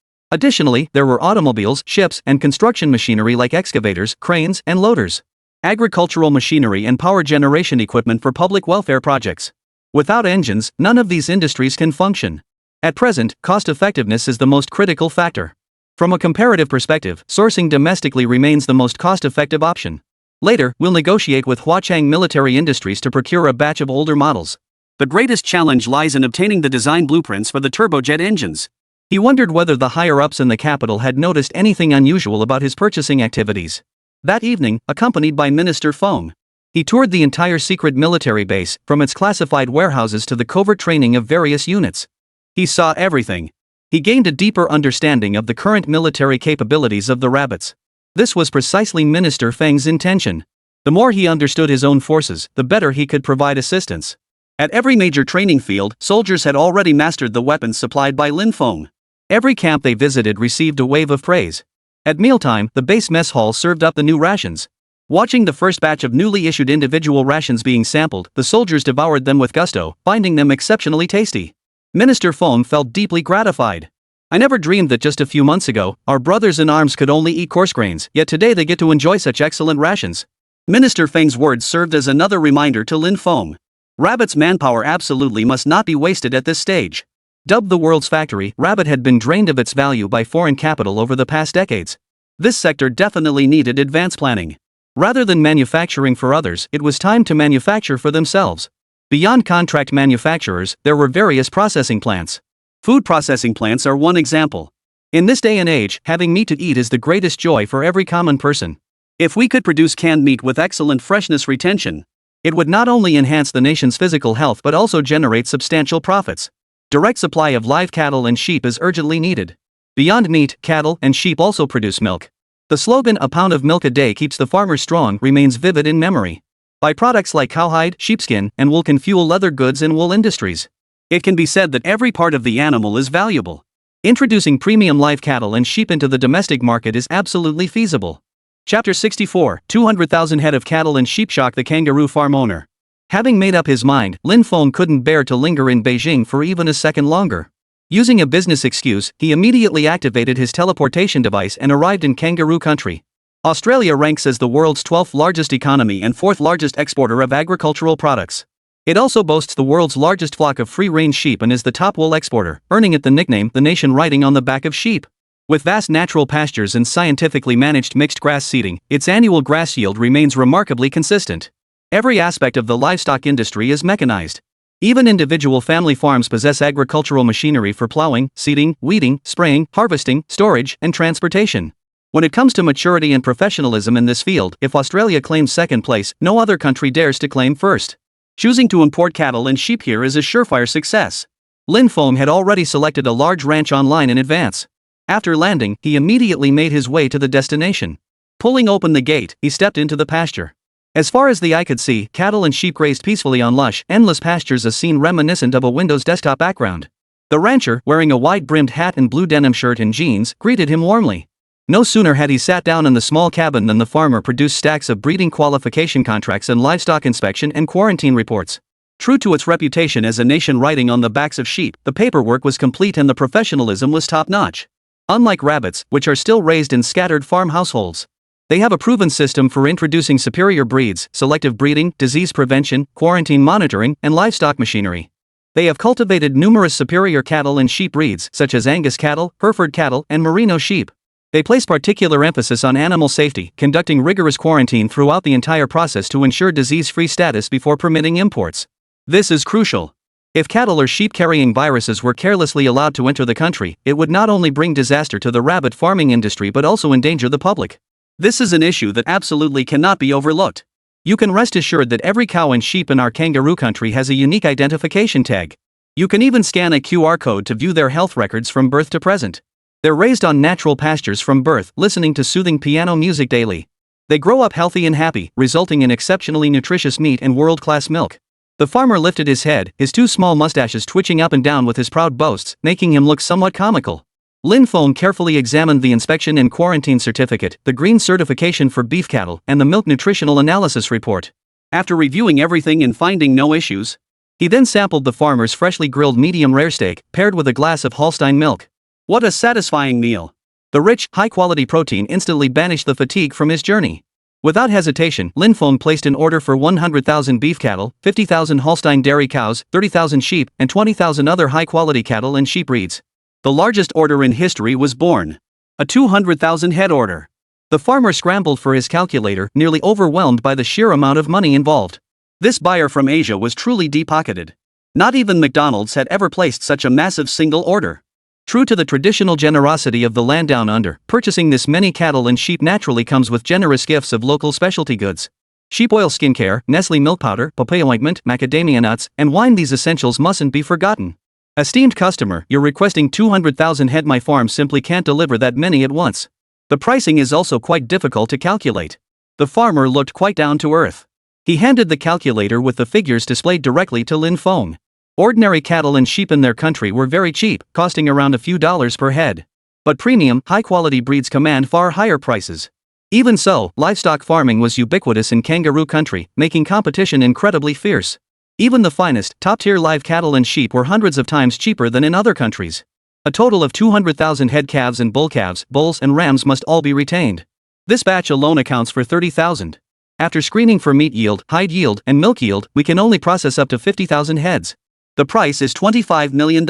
Additionally, there were automobiles, ships, and construction machinery like excavators, cranes, and loaders. Agricultural machinery and power generation equipment for public welfare projects. Without engines, none of these industries can function. At present, cost-effectiveness is the most critical factor. From a comparative perspective, sourcing domestically remains the most cost-effective option. Later, we'll negotiate with Huachang Military Industries to procure a batch of older models. The greatest challenge lies in obtaining the design blueprints for the turbojet engines. He wondered whether the higher-ups in the capital had noticed anything unusual about his purchasing activities. That evening, accompanied by Minister Feng, he toured the entire secret military base, from its classified warehouses to the covert training of various units. He saw everything. He gained a deeper understanding of the current military capabilities of the rabbits. This was precisely Minister Feng's intention. The more he understood his own forces, the better he could provide assistance. At every major training field, soldiers had already mastered the weapons supplied by Lin Feng. Every camp they visited received a wave of praise. At mealtime, the base mess hall served up the new rations. Watching the first batch of newly issued individual rations being sampled, the soldiers devoured them with gusto, finding them exceptionally tasty. Minister Feng felt deeply gratified. I never dreamed that just a few months ago, our brothers in arms could only eat coarse grains, yet today they get to enjoy such excellent rations. Minister Feng's words served as another reminder to Lin Feng. Rabbit's manpower absolutely must not be wasted at this stage. Dubbed the world's factory, Rabbit had been drained of its value by foreign capital over the past decades. This sector definitely needed advanced planning. Rather than manufacturing for others, it was time to manufacture for themselves. Beyond contract manufacturers, there were various processing plants. Food processing plants are one example. In this day and age, having meat to eat is the greatest joy for every common person. If we could produce canned meat with excellent freshness retention, it would not only enhance the nation's physical health but also generate substantial profits. Direct supply of live cattle and sheep is urgently needed. Beyond meat, cattle and sheep also produce milk. The slogan "a pound of milk a day keeps the farmer strong" remains vivid in memory. Byproducts like cowhide, sheepskin, and wool can fuel leather goods and wool industries. It can be said that every part of the animal is valuable. Introducing premium live cattle and sheep into the domestic market is absolutely feasible. Chapter 64, 200,000 head of cattle and sheep shock the kangaroo farm owner. Having made up his mind, Lin Feng couldn't bear to linger in Beijing for even a second longer. Using a business excuse, he immediately activated his teleportation device and arrived in kangaroo country. Australia ranks as the world's 12th largest economy and 4th largest exporter of agricultural products. It also boasts the world's largest flock of free-range sheep and is the top wool exporter, earning it the nickname "the nation riding on the back of sheep." With vast natural pastures and scientifically managed mixed grass seeding, its annual grass yield remains remarkably consistent. Every aspect of the livestock industry is mechanized. Even individual family farms possess agricultural machinery for plowing, seeding, weeding, spraying, harvesting, storage, and transportation. When it comes to maturity and professionalism in this field, if Australia claims second place, no other country dares to claim first. Choosing to import cattle and sheep here is a surefire success. Lin Feng had already selected a large ranch online in advance. After landing, he immediately made his way to the destination. Pulling open the gate, he stepped into the pasture. As far as the eye could see, cattle and sheep grazed peacefully on lush, endless pastures, a scene reminiscent of a Windows desktop background. The rancher, wearing a wide-brimmed hat and blue denim shirt and jeans, greeted him warmly. No sooner had he sat down in the small cabin than the farmer produced stacks of breeding qualification contracts and livestock inspection and quarantine reports. True to its reputation as a nation riding on the backs of sheep, the paperwork was complete and the professionalism was top-notch. Unlike rabbits, which are still raised in scattered farm households, they have a proven system for introducing superior breeds, selective breeding, disease prevention, quarantine monitoring, and livestock machinery. They have cultivated numerous superior cattle and sheep breeds, such as Angus cattle, Hereford cattle, and Merino sheep. They place particular emphasis on animal safety, conducting rigorous quarantine throughout the entire process to ensure disease-free status before permitting imports. This is crucial. If cattle or sheep carrying viruses were carelessly allowed to enter the country, it would not only bring disaster to the rabbit farming industry but also endanger the public. This is an issue that absolutely cannot be overlooked. You can rest assured that every cow and sheep in our kangaroo country has a unique identification tag. You can even scan a QR code to view their health records from birth to present. They're raised on natural pastures from birth, listening to soothing piano music daily. They grow up healthy and happy, resulting in exceptionally nutritious meat and world-class milk. The farmer lifted his head, his two small mustaches twitching up and down with his proud boasts, making him look somewhat comical. Lin Feng carefully examined the inspection and quarantine certificate, the green certification for beef cattle, and the milk nutritional analysis report. After reviewing everything and finding no issues, he then sampled the farmer's freshly grilled medium-rare steak, paired with a glass of Holstein milk. What a satisfying meal! The rich, high-quality protein instantly banished the fatigue from his journey. Without hesitation, Lin Feng placed an order for 100,000 beef cattle, 50,000 Holstein dairy cows, 30,000 sheep, and 20,000 other high-quality cattle and sheep breeds. The largest order in history was born. A 200,000 head order. The farmer scrambled for his calculator, nearly overwhelmed by the sheer amount of money involved. This buyer from Asia was truly deep-pocketed. Not even McDonald's had ever placed such a massive single order. True to the traditional generosity of the land down under, purchasing this many cattle and sheep naturally comes with generous gifts of local specialty goods. Sheep oil skincare, Nestle milk powder, papaya ointment, macadamia nuts, and wine. These essentials mustn't be forgotten. Esteemed customer, you're requesting 200,000 head. My farm simply can't deliver that many at once. The pricing is also quite difficult to calculate. The farmer looked quite down to earth. He handed the calculator with the figures displayed directly to Lin Feng. Ordinary cattle and sheep in their country were very cheap, costing around a few dollars per head. But premium, high-quality breeds command far higher prices. Even so, livestock farming was ubiquitous in kangaroo country, making competition incredibly fierce. Even the finest, top-tier live cattle and sheep were hundreds of times cheaper than in other countries. A total of 200,000 head calves and bull calves, bulls and rams must all be retained. This batch alone accounts for 30,000. After screening for meat yield, hide yield, and milk yield, we can only process up to 50,000 heads. The price is $25 million.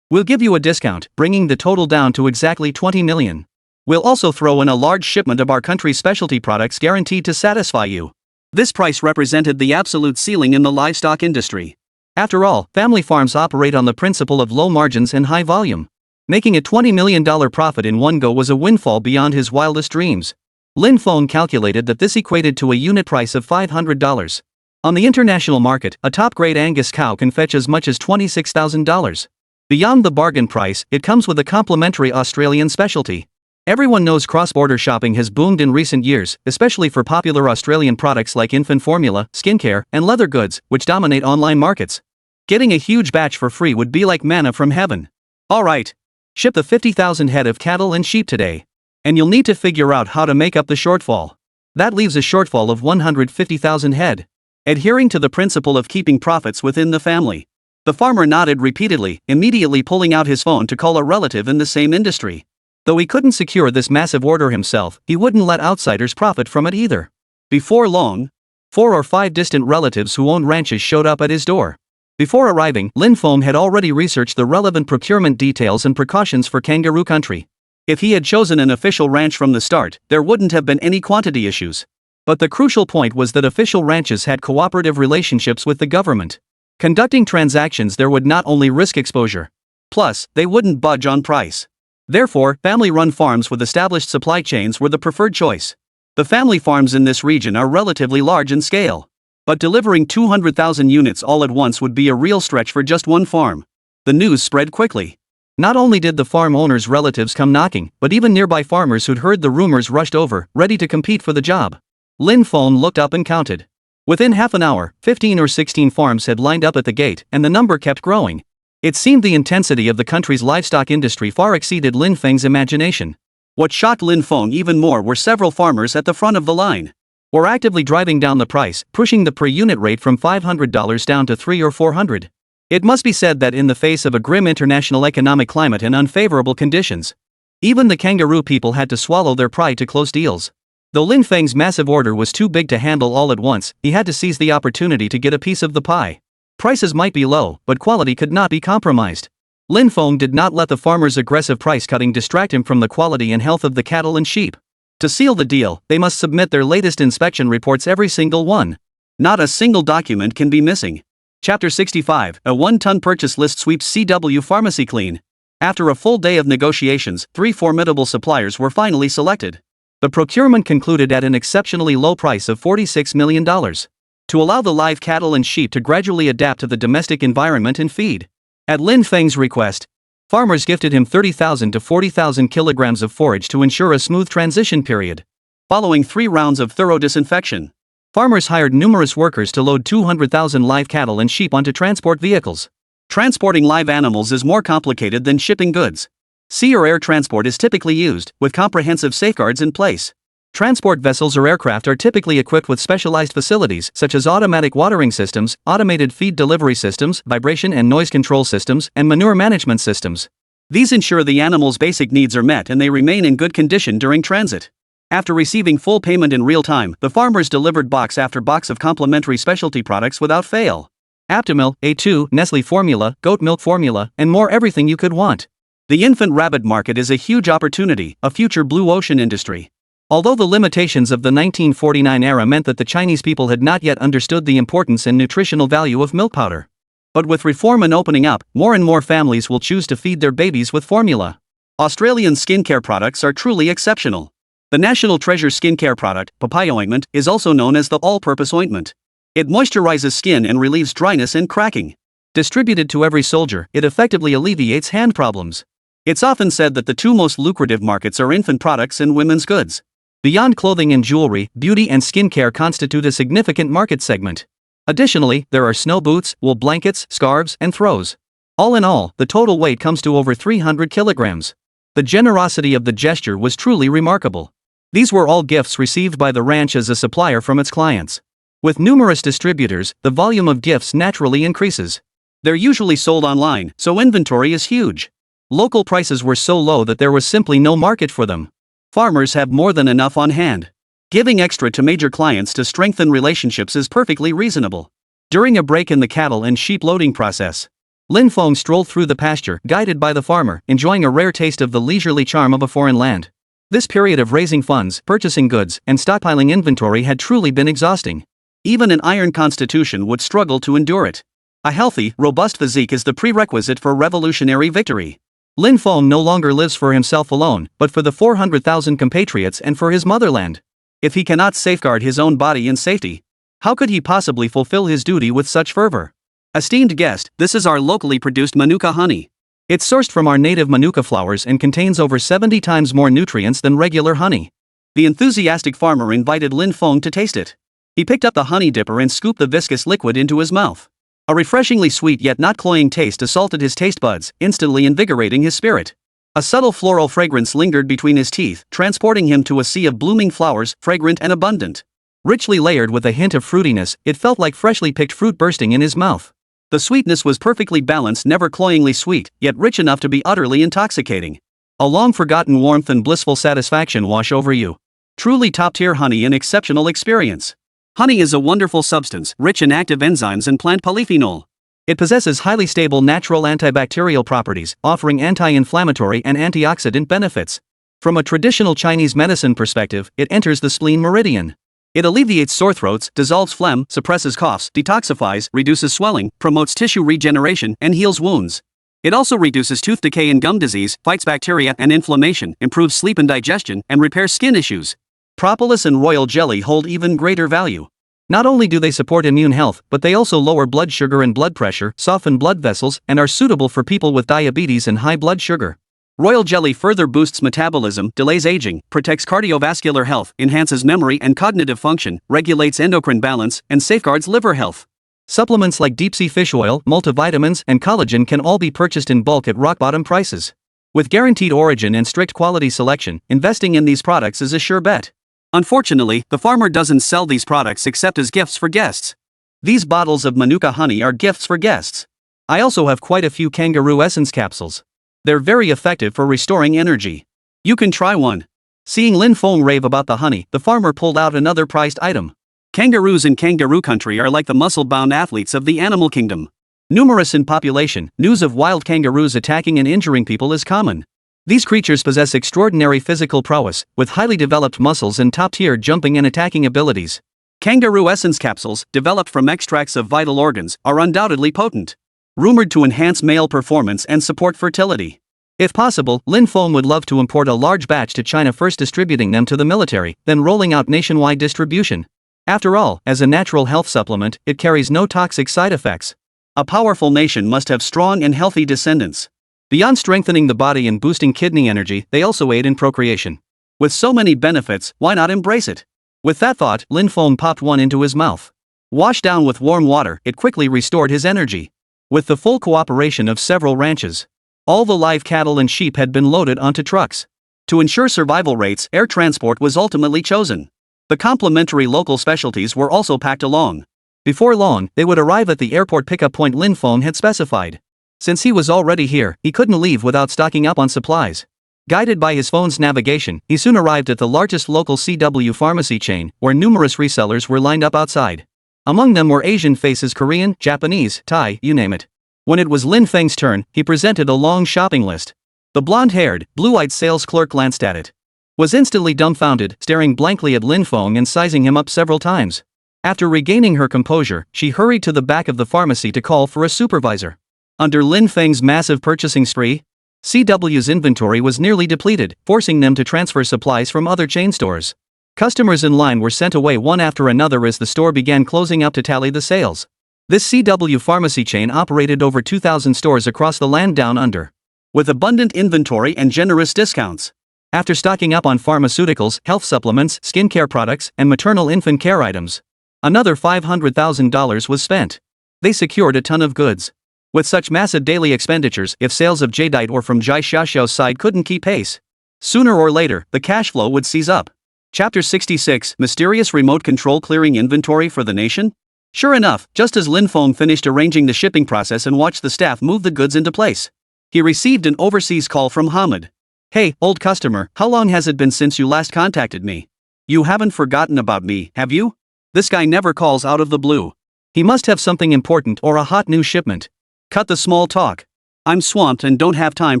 We'll give you a discount, bringing the total down to exactly $20 million. We'll also throw in a large shipment of our country's specialty products guaranteed to satisfy you. This price represented the absolute ceiling in the livestock industry. After all, family farms operate on the principle of low margins and high volume. Making a $20 million profit in one go was a windfall beyond his wildest dreams. Lin Feng calculated that this equated to a unit price of $500. On the international market, a top-grade Angus cow can fetch as much as $26,000. Beyond the bargain price, it comes with a complimentary Australian specialty. Everyone knows cross-border shopping has boomed in recent years, especially for popular Australian products like infant formula, skincare, and leather goods, which dominate online markets. Getting a huge batch for free would be like manna from heaven. Alright. Ship the 50,000 head of cattle and sheep today. And you'll need to figure out how to make up the shortfall. That leaves a shortfall of 150,000 head. Adhering to the principle of keeping profits within the family. The farmer nodded repeatedly, immediately pulling out his phone to call a relative in the same industry. Though he couldn't secure this massive order himself, he wouldn't let outsiders profit from it either. Before long, 4 or 5 distant relatives who owned ranches showed up at his door. Before arriving, Lin Feng had already researched the relevant procurement details and precautions for kangaroo country. If he had chosen an official ranch from the start, there wouldn't have been any quantity issues. But the crucial point was that official ranches had cooperative relationships with the government. Conducting transactions there would not only risk exposure. Plus, they wouldn't budge on price. Therefore, family-run farms with established supply chains were the preferred choice. The family farms in this region are relatively large in scale. But delivering 200,000 units all at once would be a real stretch for just one farm. The news spread quickly. Not only did the farm owners' relatives come knocking, but even nearby farmers who'd heard the rumors rushed over, ready to compete for the job. Lin Feng looked up and counted. Within half an hour, 15 or 16 farms had lined up at the gate, and the number kept growing. It seemed the intensity of the country's livestock industry far exceeded Lin Feng's imagination. What shocked Lin Feng even more were several farmers at the front of the line. Were actively driving down the price, pushing the per-unit rate from $500 down to $300 or $400. It must be said that in the face of a grim international economic climate and unfavorable conditions, even the kangaroo people had to swallow their pride to close deals. Though Lin Feng's massive order was too big to handle all at once, he had to seize the opportunity to get a piece of the pie. Prices might be low, but quality could not be compromised. Lin Feng did not let the farmers' aggressive price cutting distract him from the quality and health of the cattle and sheep. To seal the deal, they must submit their latest inspection reports, every single one. Not a single document can be missing. Chapter 65, a 1-ton purchase list sweeps CW Pharmacy clean. After a full day of negotiations, 3 formidable suppliers were finally selected. The procurement concluded at an exceptionally low price of $46 million. To allow the live cattle and sheep to gradually adapt to the domestic environment and feed. At Lin Feng's request, farmers gifted him 30,000 to 40,000 kilograms of forage to ensure a smooth transition period. Following 3 rounds of thorough disinfection, farmers hired numerous workers to load 200,000 live cattle and sheep onto transport vehicles. Transporting live animals is more complicated than shipping goods. Sea or air transport is typically used, with comprehensive safeguards in place. Transport vessels or aircraft are typically equipped with specialized facilities such as automatic watering systems, automated feed delivery systems, vibration and noise control systems, and manure management systems. These ensure the animal's basic needs are met and they remain in good condition during transit. After receiving full payment in real time, the farmers delivered box after box of complementary specialty products without fail. Aptamil, A2, Nestle formula, goat milk formula, and more, everything you could want. The infant rabbit market is a huge opportunity, a future blue ocean industry. Although the limitations of the 1949 era meant that the Chinese people had not yet understood the importance and nutritional value of milk powder. But with reform and opening up, more and more families will choose to feed their babies with formula. Australian skincare products are truly exceptional. The national treasure skincare product, papaya ointment, is also known as the all-purpose ointment. It moisturizes skin and relieves dryness and cracking. Distributed to every soldier, it effectively alleviates hand problems. It's often said that the 2 most lucrative markets are infant products and women's goods. Beyond clothing and jewelry, beauty and skincare constitute a significant market segment. Additionally, there are snow boots, wool blankets, scarves, and throws. All in all, the total weight comes to over 300 kilograms. The generosity of the gesture was truly remarkable. These were all gifts received by the ranch as a supplier from its clients. With numerous distributors, the volume of gifts naturally increases. They're usually sold online, so inventory is huge. Local prices were so low that there was simply no market for them. Farmers have more than enough on hand. Giving extra to major clients to strengthen relationships is perfectly reasonable. During a break in the cattle and sheep loading process, Lin Feng strolled through the pasture, guided by the farmer, enjoying a rare taste of the leisurely charm of a foreign land. This period of raising funds, purchasing goods, and stockpiling inventory had truly been exhausting. Even an iron constitution would struggle to endure it. A healthy, robust physique is the prerequisite for revolutionary victory. Lin Feng no longer lives for himself alone, but for the 400,000 compatriots and for his motherland. If he cannot safeguard his own body and safety, how could he possibly fulfill his duty with such fervor? Esteemed guest, this is our locally produced manuka honey. It's sourced from our native manuka flowers and contains over 70 times more nutrients than regular honey. The enthusiastic farmer invited Lin Feng to taste it. He picked up the honey dipper and scooped the viscous liquid into his mouth. A refreshingly sweet yet not cloying taste assaulted his taste buds, instantly invigorating his spirit. A subtle floral fragrance lingered between his teeth, transporting him to a sea of blooming flowers, fragrant and abundant. Richly layered with a hint of fruitiness, it felt like freshly picked fruit bursting in his mouth. The sweetness was perfectly balanced, never cloyingly sweet, yet rich enough to be utterly intoxicating. A long-forgotten warmth and blissful satisfaction wash over you. Truly top-tier honey, an exceptional experience. Honey is a wonderful substance, rich in active enzymes and plant polyphenol. It possesses highly stable natural antibacterial properties, offering anti-inflammatory and antioxidant benefits. From a traditional Chinese medicine perspective, it enters the spleen meridian. It alleviates sore throats, dissolves phlegm, suppresses coughs, detoxifies, reduces swelling, promotes tissue regeneration, and heals wounds. It also reduces tooth decay and gum disease, fights bacteria and inflammation, improves sleep and digestion, and repairs skin issues. Propolis and royal jelly hold even greater value. Not only do they support immune health, but they also lower blood sugar and blood pressure, soften blood vessels, and are suitable for people with diabetes and high blood sugar. Royal jelly further boosts metabolism, delays aging, protects cardiovascular health, enhances memory and cognitive function, regulates endocrine balance, and safeguards liver health. Supplements like deep-sea fish oil, multivitamins, and collagen can all be purchased in bulk at rock-bottom prices. With guaranteed origin and strict quality selection, investing in these products is a sure bet. Unfortunately, the farmer doesn't sell these products except as gifts for guests. These bottles of Manuka honey are gifts for guests. I also have quite a few kangaroo essence capsules. They're very effective for restoring energy. You can try one. Seeing Lin Feng rave about the honey, the farmer pulled out another prized item. Kangaroos in kangaroo country are like the muscle-bound athletes of the animal kingdom. Numerous in population, news of wild kangaroos attacking and injuring people is common. These creatures possess extraordinary physical prowess, with highly developed muscles and top-tier jumping and attacking abilities. Kangaroo essence capsules, developed from extracts of vital organs, are undoubtedly potent. Rumored to enhance male performance and support fertility. If possible, Lin Feng would love to import a large batch to China, first distributing them to the military, then rolling out nationwide distribution. After all, as a natural health supplement, it carries no toxic side effects. A powerful nation must have strong and healthy descendants. Beyond strengthening the body and boosting kidney energy, they also aid in procreation. With so many benefits, why not embrace it? With that thought, Lin Feng popped one into his mouth. Washed down with warm water, it quickly restored his energy. With the full cooperation of several ranches, all the live cattle and sheep had been loaded onto trucks. To ensure survival rates, air transport was ultimately chosen. The complementary local specialties were also packed along. Before long, they would arrive at the airport pickup point Lin Feng had specified. Since he was already here, he couldn't leave without stocking up on supplies. Guided by his phone's navigation, he soon arrived at the largest local CW pharmacy chain, where numerous resellers were lined up outside. Among them were Asian faces, Korean, Japanese, Thai, you name it. When it was Lin Feng's turn, he presented a long shopping list. The blonde-haired, blue-eyed sales clerk glanced at it. Was instantly dumbfounded, staring blankly at Lin Feng and sizing him up several times. After regaining her composure, she hurried to the back of the pharmacy to call for a supervisor. Under Lin Feng's massive purchasing spree, CW's inventory was nearly depleted, forcing them to transfer supplies from other chain stores. Customers in line were sent away one after another as the store began closing up to tally the sales. This CW pharmacy chain operated over 2,000 stores across the land down under, with abundant inventory and generous discounts. After stocking up on pharmaceuticals, health supplements, skincare products, and maternal infant care items, another $500,000 was spent. They secured a ton of goods. With such massive daily expenditures, if sales of jadeite or from Jai Xiaoxiao's side couldn't keep pace, sooner or later, the cash flow would seize up. Chapter 66, Mysterious Remote Control Clearing Inventory for the Nation? Sure enough, just as Lin Feng finished arranging the shipping process and watched the staff move the goods into place, he received an overseas call from Hamid. Hey, old customer, how long has it been since you last contacted me? You haven't forgotten about me, have you? This guy never calls out of the blue. He must have something important or a hot new shipment. Cut the small talk. I'm swamped and don't have time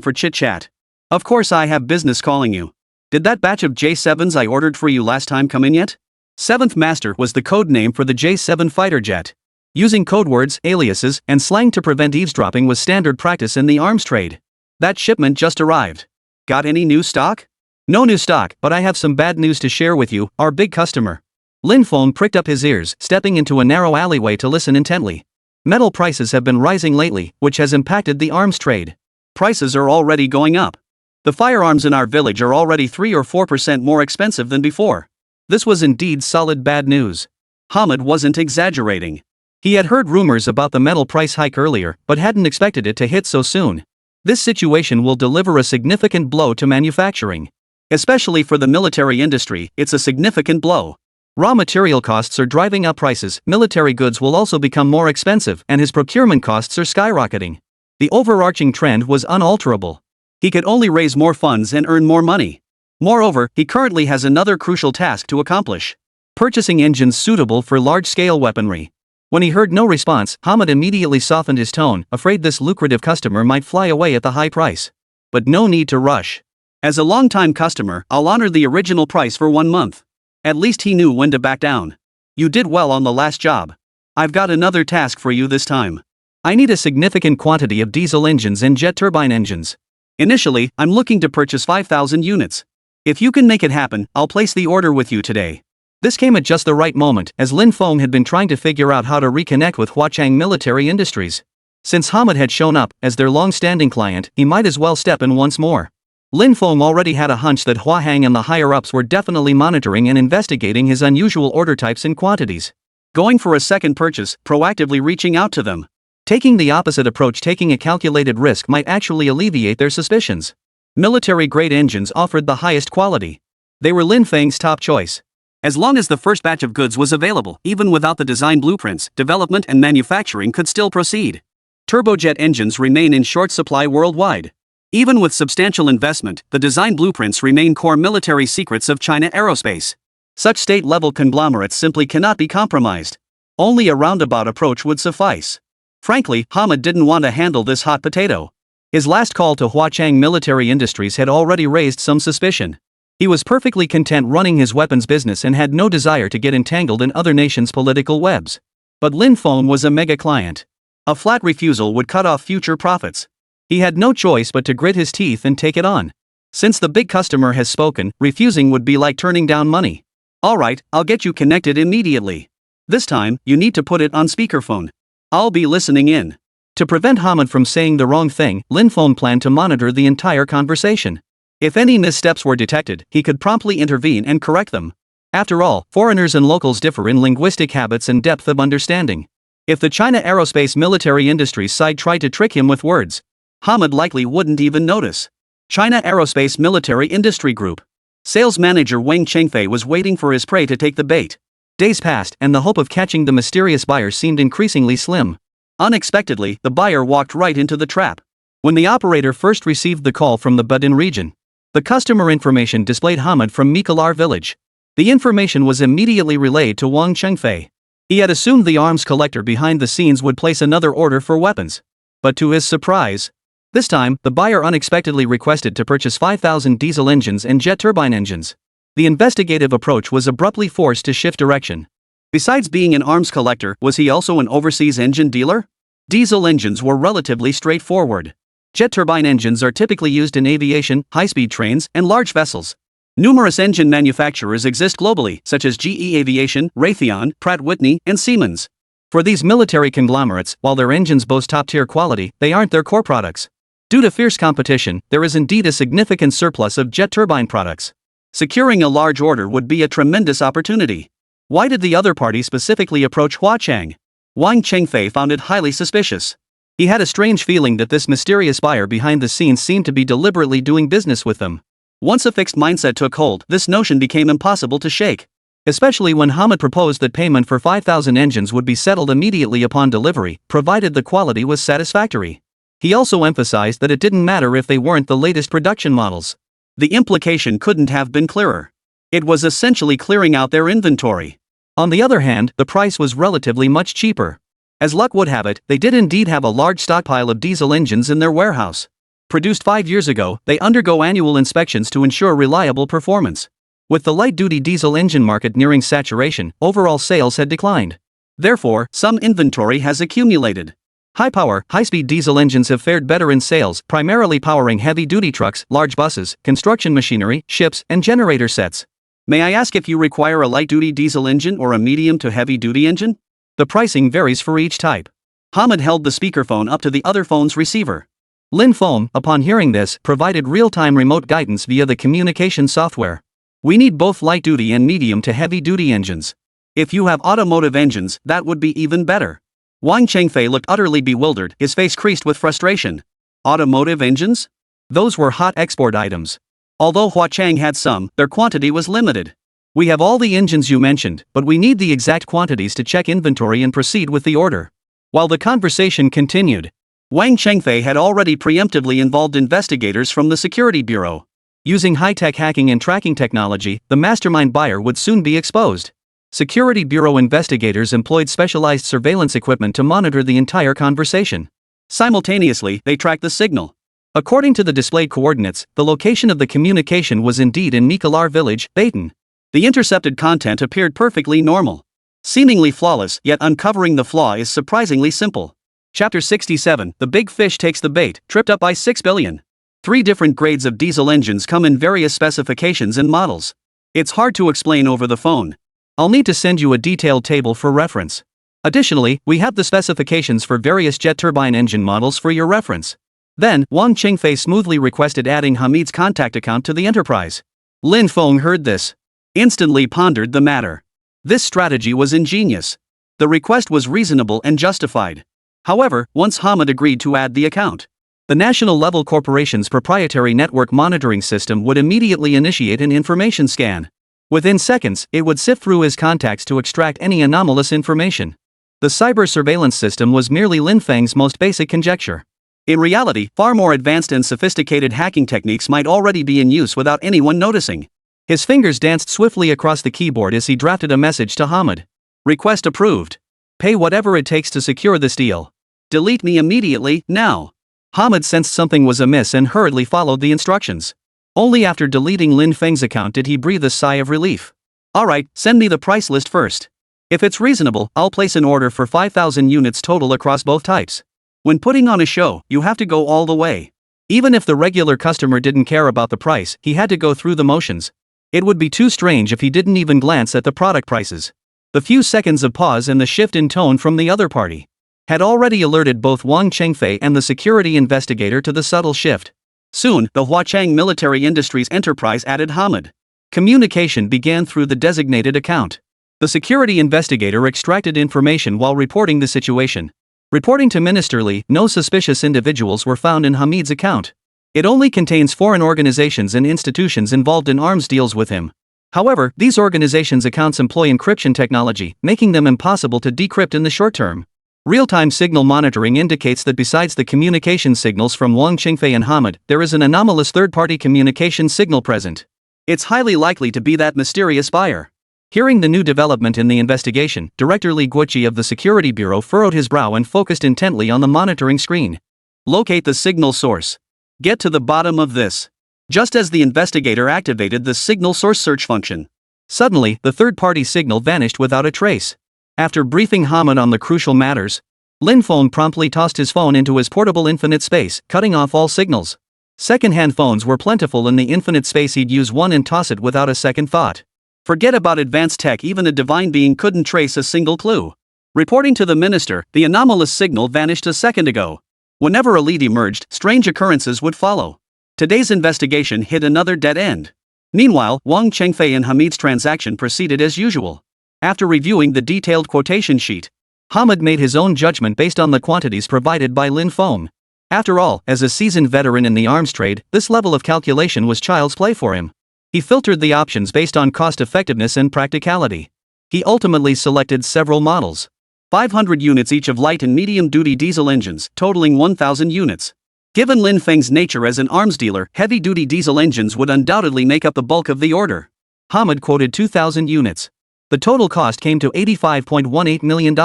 for chit-chat. Of course I have business calling you. Did that batch of J7s I ordered for you last time come in yet? Seventh Master was the code name for the J7 fighter jet. Using code words, aliases, and slang to prevent eavesdropping was standard practice in the arms trade. That shipment just arrived. Got any new stock? No new stock, but I have some bad news to share with you, our big customer. Lin Feng pricked up his ears, stepping into a narrow alleyway to listen intently. Metal prices have been rising lately, which has impacted the arms trade. Prices are already going up. The firearms in our village are already 3 or 4% more expensive than before. This was indeed solid bad news. Hamid wasn't exaggerating. He had heard rumors about the metal price hike earlier, but hadn't expected it to hit so soon. This situation will deliver a significant blow to manufacturing. Especially for the military industry, it's a significant blow. Raw material costs are driving up prices, military goods will also become more expensive, and his procurement costs are skyrocketing. The overarching trend was unalterable. He could only raise more funds and earn more money. Moreover, he currently has another crucial task to accomplish: purchasing engines suitable for large-scale weaponry. When he heard no response, Hamid immediately softened his tone, afraid this lucrative customer might fly away at the high price. But no need to rush. As a long-time customer, I'll honor the original price for 1 month. At least he knew when to back down. You did well on the last job. I've got another task for you this time. I need a significant quantity of diesel engines and jet turbine engines. Initially, I'm looking to purchase 5,000 units. If you can make it happen, I'll place the order with you today. This came at just the right moment, as Lin Feng had been trying to figure out how to reconnect with Huachang Military Industries. Since Hamid had shown up as their long-standing client, he might as well step in once more. Lin Feng already had a hunch that Hua Hang and the higher-ups were definitely monitoring and investigating his unusual order types and quantities. Going for a second purchase, proactively reaching out to them. Taking the opposite approach, taking a calculated risk, might actually alleviate their suspicions. Military-grade engines offered the highest quality. They were Lin Feng's top choice. As long as the first batch of goods was available, even without the design blueprints, development and manufacturing could still proceed. Turbojet engines remain in short supply worldwide. Even with substantial investment, the design blueprints remain core military secrets of China Aerospace. Such state-level conglomerates simply cannot be compromised. Only a roundabout approach would suffice. Frankly, Hamid didn't want to handle this hot potato. His last call to Huachang Military Industries had already raised some suspicion. He was perfectly content running his weapons business and had no desire to get entangled in other nations' political webs. But Lin Feng was a mega client. A flat refusal would cut off future profits. He had no choice but to grit his teeth and take it on. Since the big customer has spoken, refusing would be like turning down money. Alright, I'll get you connected immediately. This time, you need to put it on speakerphone. I'll be listening in. To prevent Hamid from saying the wrong thing, Lin Feng planned to monitor the entire conversation. If any missteps were detected, he could promptly intervene and correct them. After all, foreigners and locals differ in linguistic habits and depth of understanding. If the China Aerospace Military Industries side tried to trick him with words, Hamid likely wouldn't even notice. China Aerospace Military Industry Group. Sales manager Wang Chengfei was waiting for his prey to take the bait. Days passed, and the hope of catching the mysterious buyer seemed increasingly slim. Unexpectedly, the buyer walked right into the trap. When the operator first received the call from the Badin region, the customer information displayed Hamid from Mikalar village. The information was immediately relayed to Wang Chengfei. He had assumed the arms collector behind the scenes would place another order for weapons. But to his surprise, this time, the buyer unexpectedly requested to purchase 5,000 diesel engines and jet turbine engines. The investigative approach was abruptly forced to shift direction. Besides being an arms collector, was he also an overseas engine dealer? Diesel engines were relatively straightforward. Jet turbine engines are typically used in aviation, high-speed trains, and large vessels. Numerous engine manufacturers exist globally, such as GE Aviation, Raytheon, Pratt & Whitney, and Siemens. For these military conglomerates, while their engines boast top-tier quality, they aren't their core products. Due to fierce competition, there is indeed a significant surplus of jet turbine products. Securing a large order would be a tremendous opportunity. Why did the other party specifically approach Huachang? Wang Chengfei found it highly suspicious. He had a strange feeling that this mysterious buyer behind the scenes seemed to be deliberately doing business with them. Once a fixed mindset took hold, this notion became impossible to shake. Especially when Hamid proposed that payment for 5,000 engines would be settled immediately upon delivery, provided the quality was satisfactory. He also emphasized that it didn't matter if they weren't the latest production models. The implication couldn't have been clearer. It was essentially clearing out their inventory. On the other hand, the price was relatively much cheaper. As luck would have it, they did indeed have a large stockpile of diesel engines in their warehouse. Produced 5 years ago, they undergo annual inspections to ensure reliable performance. With the light-duty diesel engine market nearing saturation, overall sales had declined. Therefore, some inventory has accumulated. High-power, high-speed diesel engines have fared better in sales, primarily powering heavy-duty trucks, large buses, construction machinery, ships, and generator sets. May I ask if you require a light-duty diesel engine or a medium to heavy-duty engine? The pricing varies for each type. Hamid held the speakerphone up to the other phone's receiver. Lin Feng, upon hearing this, provided real-time remote guidance via the communication software. We need both light-duty and medium to heavy-duty engines. If you have automotive engines, that would be even better. Wang Chengfei looked utterly bewildered, his face creased with frustration. Automotive engines? Those were hot export items. Although Huachang had some, their quantity was limited. We have all the engines you mentioned, but we need the exact quantities to check inventory and proceed with the order. While the conversation continued, Wang Chengfei had already preemptively involved investigators from the Security Bureau. Using high-tech hacking and tracking technology, the mastermind buyer would soon be exposed. Security Bureau investigators employed specialized surveillance equipment to monitor the entire conversation. Simultaneously, they tracked the signal. According to the displayed coordinates, the location of the communication was indeed in Mikalar village, Baton. The intercepted content appeared perfectly normal. Seemingly flawless, yet uncovering the flaw is surprisingly simple. Chapter 67, The Big Fish Takes the Bait, tripped up by 6 billion. 3 different grades of diesel engines come in various specifications and models. It's hard to explain over the phone. I'll need to send you a detailed table for reference. Additionally, we have the specifications for various jet turbine engine models for your reference. Then, Wang Qingfei smoothly requested adding Hamid's contact account to the enterprise. Lin Feng heard this. Instantly pondered the matter. This strategy was ingenious. The request was reasonable and justified. However, once Hamid agreed to add the account, the national-level corporation's proprietary network monitoring system would immediately initiate an information scan. Within seconds, it would sift through his contacts to extract any anomalous information. The cyber surveillance system was merely Lin Feng's most basic conjecture. In reality, far more advanced and sophisticated hacking techniques might already be in use without anyone noticing. His fingers danced swiftly across the keyboard as he drafted a message to Hamid. Request approved. Pay whatever it takes to secure this deal. Delete me immediately, now. Hamid sensed something was amiss and hurriedly followed the instructions. Only after deleting Lin Feng's account did he breathe a sigh of relief. Alright, send me the price list first. If it's reasonable, I'll place an order for 5,000 units total across both types. When putting on a show, you have to go all the way. Even if the regular customer didn't care about the price, he had to go through the motions. It would be too strange if he didn't even glance at the product prices. The few seconds of pause and the shift in tone from the other party had already alerted both Wang Qingfei and the security investigator to the subtle shift. Soon, the Huachang Military Industries enterprise added Hamid. Communication began through the designated account. The security investigator extracted information while reporting the situation. Reporting to Minister Li, no suspicious individuals were found in Hamid's account. It only contains foreign organizations and institutions involved in arms deals with him. However, these organizations' accounts employ encryption technology, making them impossible to decrypt in the short term. Real-time signal monitoring indicates that besides the communication signals from Wang Qingfei and Hamid, there is an anomalous third-party communication signal present. It's highly likely to be that mysterious buyer. Hearing the new development in the investigation, Director Li Guoqi of the Security Bureau furrowed his brow and focused intently on the monitoring screen. Locate the signal source. Get to the bottom of this. Just as the investigator activated the signal source search function, suddenly, the third-party signal vanished without a trace. After briefing Hamid on the crucial matters, Lin Feng promptly tossed his phone into his portable infinite space, cutting off all signals. Second-hand phones were plentiful in the infinite space. He'd use one and toss it without a second thought. Forget about advanced tech, even a divine being couldn't trace a single clue. Reporting to the minister, the anomalous signal vanished a second ago. Whenever a lead emerged, strange occurrences would follow. Today's investigation hit another dead end. Meanwhile, Wang Qingfei and Hamid's transaction proceeded as usual. After reviewing the detailed quotation sheet, Hamid made his own judgment based on the quantities provided by Lin Feng. After all, as a seasoned veteran in the arms trade, this level of calculation was child's play for him. He filtered the options based on cost-effectiveness and practicality. He ultimately selected several models. 500 units each of light and medium-duty diesel engines, totaling 1,000 units. Given Lin Feng's nature as an arms dealer, heavy-duty diesel engines would undoubtedly make up the bulk of the order. Hamid quoted 2,000 units. The total cost came to $85.18 million.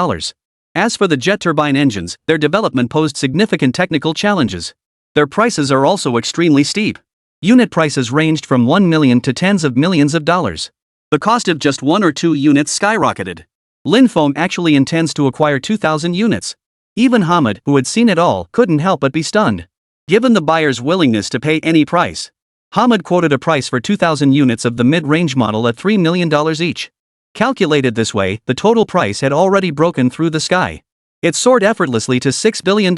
As for the jet turbine engines, their development posed significant technical challenges. Their prices are also extremely steep. Unit prices ranged from 1 million to tens of millions of dollars. The cost of just 1 or 2 units skyrocketed. Lin Feng actually intends to acquire 2,000 units. Even Hamid, who had seen it all, couldn't help but be stunned. Given the buyer's willingness to pay any price, Hamid quoted a price for 2,000 units of the mid-range model at $3 million each. Calculated this way, the total price had already broken through the sky. It soared effortlessly to $6 billion.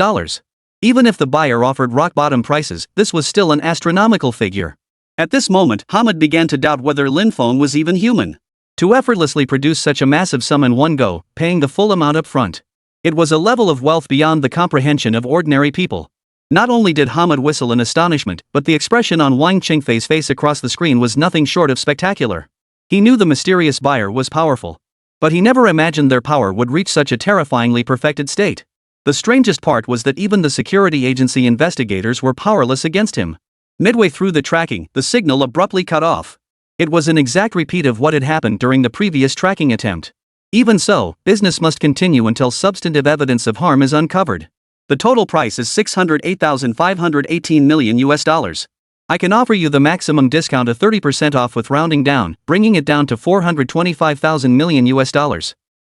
Even if the buyer offered rock-bottom prices, this was still an astronomical figure. At this moment, Hamid began to doubt whether Lin Feng was even human. To effortlessly produce such a massive sum in one go, paying the full amount up front. It was a level of wealth beyond the comprehension of ordinary people. Not only did Hamid whistle in astonishment, but the expression on Wang Qingfei's face across the screen was nothing short of spectacular. He knew the mysterious buyer was powerful. But he never imagined their power would reach such a terrifyingly perfected state. The strangest part was that even the security agency investigators were powerless against him. Midway through the tracking, the signal abruptly cut off. It was an exact repeat of what had happened during the previous tracking attempt. Even so, business must continue until substantive evidence of harm is uncovered. The total price is $608,518 million. I can offer you the maximum discount of 30% off with rounding down, bringing it down to $425,000 million.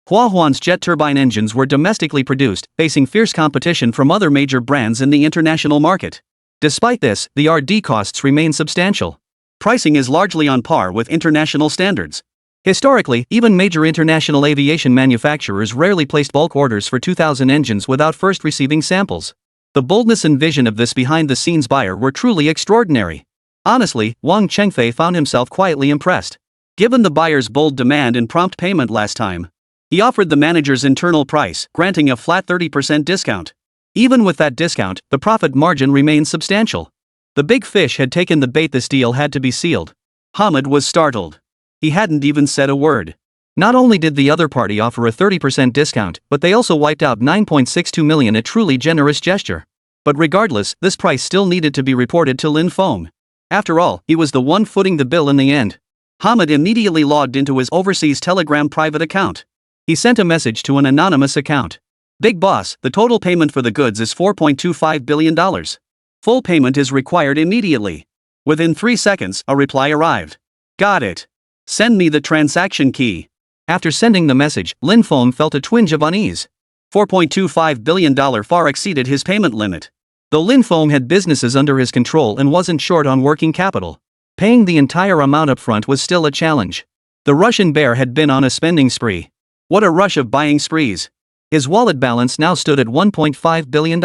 Huahuan's jet turbine engines were domestically produced, facing fierce competition from other major brands in the international market. Despite this, the R&D costs remain substantial. Pricing is largely on par with international standards. Historically, even major international aviation manufacturers rarely placed bulk orders for 2,000 engines without first receiving samples. The boldness and vision of this behind-the-scenes buyer were truly extraordinary. Honestly, Wang Chengfei found himself quietly impressed. Given the buyer's bold demand and prompt payment last time, he offered the manager's internal price, granting a flat 30% discount. Even with that discount, the profit margin remained substantial. The big fish had taken the bait. This deal had to be sealed. Hamid was startled. He hadn't even said a word. Not only did the other party offer a 30% discount, but they also wiped out 9.62 million, a truly generous gesture. But regardless, this price still needed to be reported to Lin Feng. After all, he was the one footing the bill in the end. Hamid immediately logged into his overseas Telegram private account. He sent a message to an anonymous account. Big boss, the total payment for the goods is $4.25 billion. Full payment is required immediately. Within 3 seconds, a reply arrived. Got it. Send me the transaction key. After sending the message, Lin Feng felt a twinge of unease. $4.25 billion far exceeded his payment limit. Though Lin Feng had businesses under his control and wasn't short on working capital, paying the entire amount up front was still a challenge. The Russian bear had been on a spending spree. What a rush of buying sprees. His wallet balance now stood at $1.5 billion.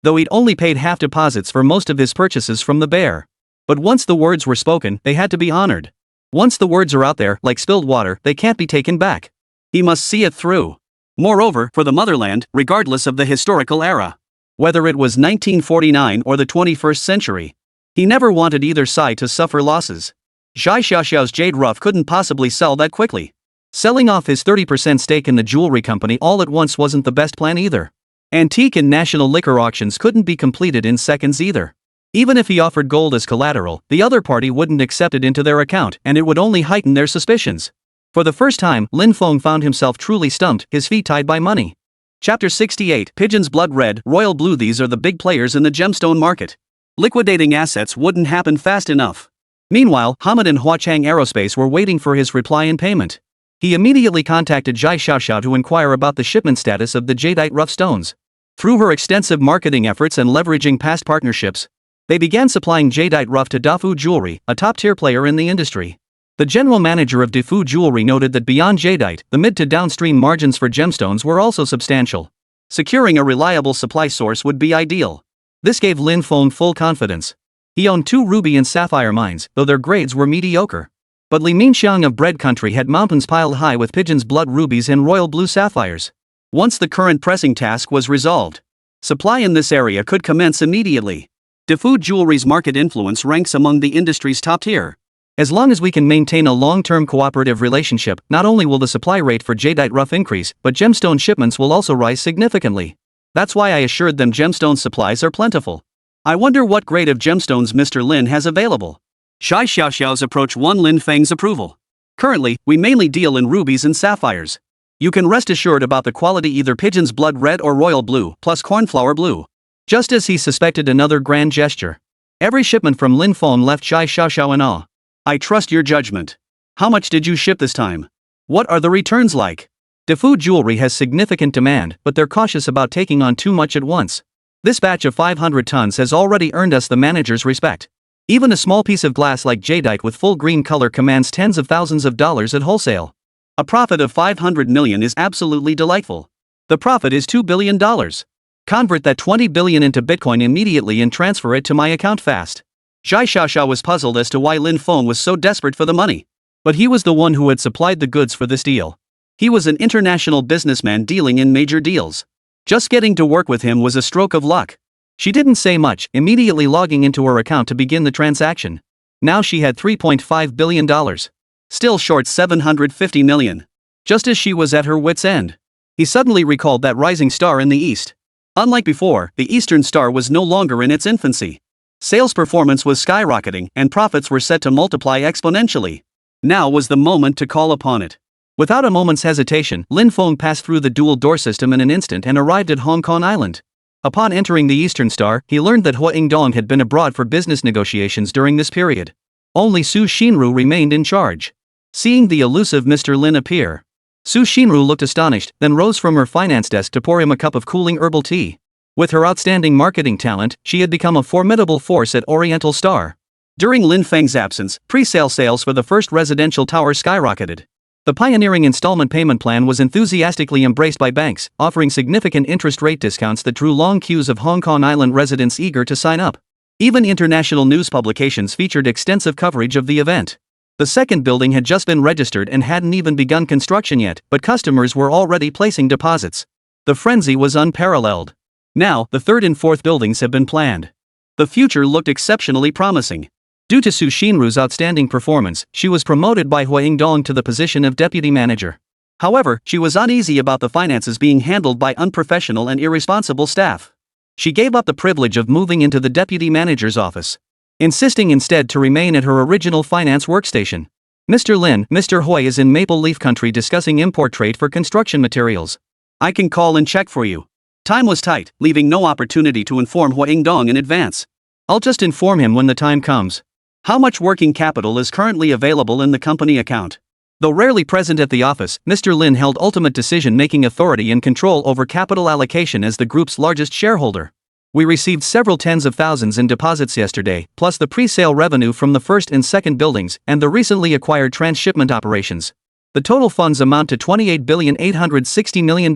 Though he'd only paid half deposits for most of his purchases from the bear. But once the words were spoken, they had to be honored. Once the words are out there, like spilled water, they can't be taken back. He must see it through. Moreover, for the motherland, regardless of the historical era, whether it was 1949 or the 21st century, he never wanted either side to suffer losses. Zhai Xiaoxiao's Jade Ruff couldn't possibly sell that quickly. Selling off his 30% stake in the jewelry company all at once wasn't the best plan either. Antique and national liquor auctions couldn't be completed in seconds either. Even if he offered gold as collateral, the other party wouldn't accept it into their account, and it would only heighten their suspicions. For the first time, Lin Feng found himself truly stumped, his feet tied by money. Chapter 68, Pigeon's Blood Red, Royal Blue. These are the big players in the gemstone market. Liquidating assets wouldn't happen fast enough. Meanwhile, Hamid and Huachang Aerospace were waiting for his reply and payment. He immediately contacted Zhai Xiaoxiao to inquire about the shipment status of the jadeite rough stones. Through her extensive marketing efforts and leveraging past partnerships, they began supplying jadeite rough to Dafu Jewelry, a top-tier player in the industry. The general manager of Dafu Jewelry noted that beyond jadeite, the mid to downstream margins for gemstones were also substantial. Securing a reliable supply source would be ideal. This gave Lin Feng full confidence. He owned 2 ruby and sapphire mines, though their grades were mediocre. But Li Minxiang of Bread Country had mountains piled high with pigeon's blood rubies and royal blue sapphires. Once the current pressing task was resolved, supply in this area could commence immediately. Dafu Jewelry's market influence ranks among the industry's top tier. As long as we can maintain a long-term cooperative relationship, not only will the supply rate for jadeite rough increase, but gemstone shipments will also rise significantly. That's why I assured them gemstone supplies are plentiful. I wonder what grade of gemstones Mr. Lin has available. Zhai Xiaoxiao's approach won Lin Feng's approval. Currently, we mainly deal in rubies and sapphires. You can rest assured about the quality, either pigeon's blood red or royal blue, plus cornflower blue. Just as he suspected, another grand gesture. Every shipment from Lin Feng left Zhai Xiaoxiao in awe. I trust your judgment. How much did you ship this time? What are the returns like? Dafu Jewelry has significant demand, but they're cautious about taking on too much at once. This batch of 500 tons has already earned us the manager's respect. Even a small piece of glass like jadeite with full green color commands tens of thousands of dollars at wholesale. A profit of 500 million is absolutely delightful. The profit is $2 billion. Convert that 20 billion into Bitcoin immediately and transfer it to my account fast. Zhai Xiaoxiao was puzzled as to why Lin Feng was so desperate for the money. But he was the one who had supplied the goods for this deal. He was an international businessman dealing in major deals. Just getting to work with him was a stroke of luck. She didn't say much, immediately logging into her account to begin the transaction. Now she had $3.5 billion. Still short 750 million. Just as she was at her wit's end, he suddenly recalled that rising star in the east. Unlike before, the Eastern Star was no longer in its infancy. Sales performance was skyrocketing, and profits were set to multiply exponentially. Now was the moment to call upon it. Without a moment's hesitation, Lin Feng passed through the dual door system in an instant and arrived at Hong Kong Island. Upon entering the Eastern Star, he learned that Hua Yingdong had been abroad for business negotiations during this period. Only Su Xinru remained in charge. Seeing the elusive Mr. Lin appear, Su Xinru looked astonished, then rose from her finance desk to pour him a cup of cooling herbal tea. With her outstanding marketing talent, she had become a formidable force at Oriental Star. During Lin Feng's absence, pre-sale sales for the first residential tower skyrocketed. The pioneering installment payment plan was enthusiastically embraced by banks, offering significant interest rate discounts that drew long queues of Hong Kong Island residents eager to sign up. Even international news publications featured extensive coverage of the event. The second building had just been registered and hadn't even begun construction yet, but customers were already placing deposits. The frenzy was unparalleled. Now, the third and fourth buildings have been planned. The future looked exceptionally promising. Due to Su Xinru's outstanding performance, she was promoted by Hui Yingdong to the position of deputy manager. However, she was uneasy about the finances being handled by unprofessional and irresponsible staff. She gave up the privilege of moving into the deputy manager's office, insisting instead to remain at her original finance workstation. Mr. Lin, Mr. Hui is in Maple Leaf Country discussing import trade for construction materials. I can call and check for you. Time was tight, leaving no opportunity to inform Hui Yingdong in advance. I'll just inform him when the time comes. How much working capital is currently available in the company account? Though rarely present at the office, Mr. Lin held ultimate decision-making authority and control over capital allocation as the group's largest shareholder. We received several tens of thousands in deposits yesterday, plus the pre-sale revenue from the first and second buildings and the recently acquired transshipment operations. The total funds amount to $28,860 million,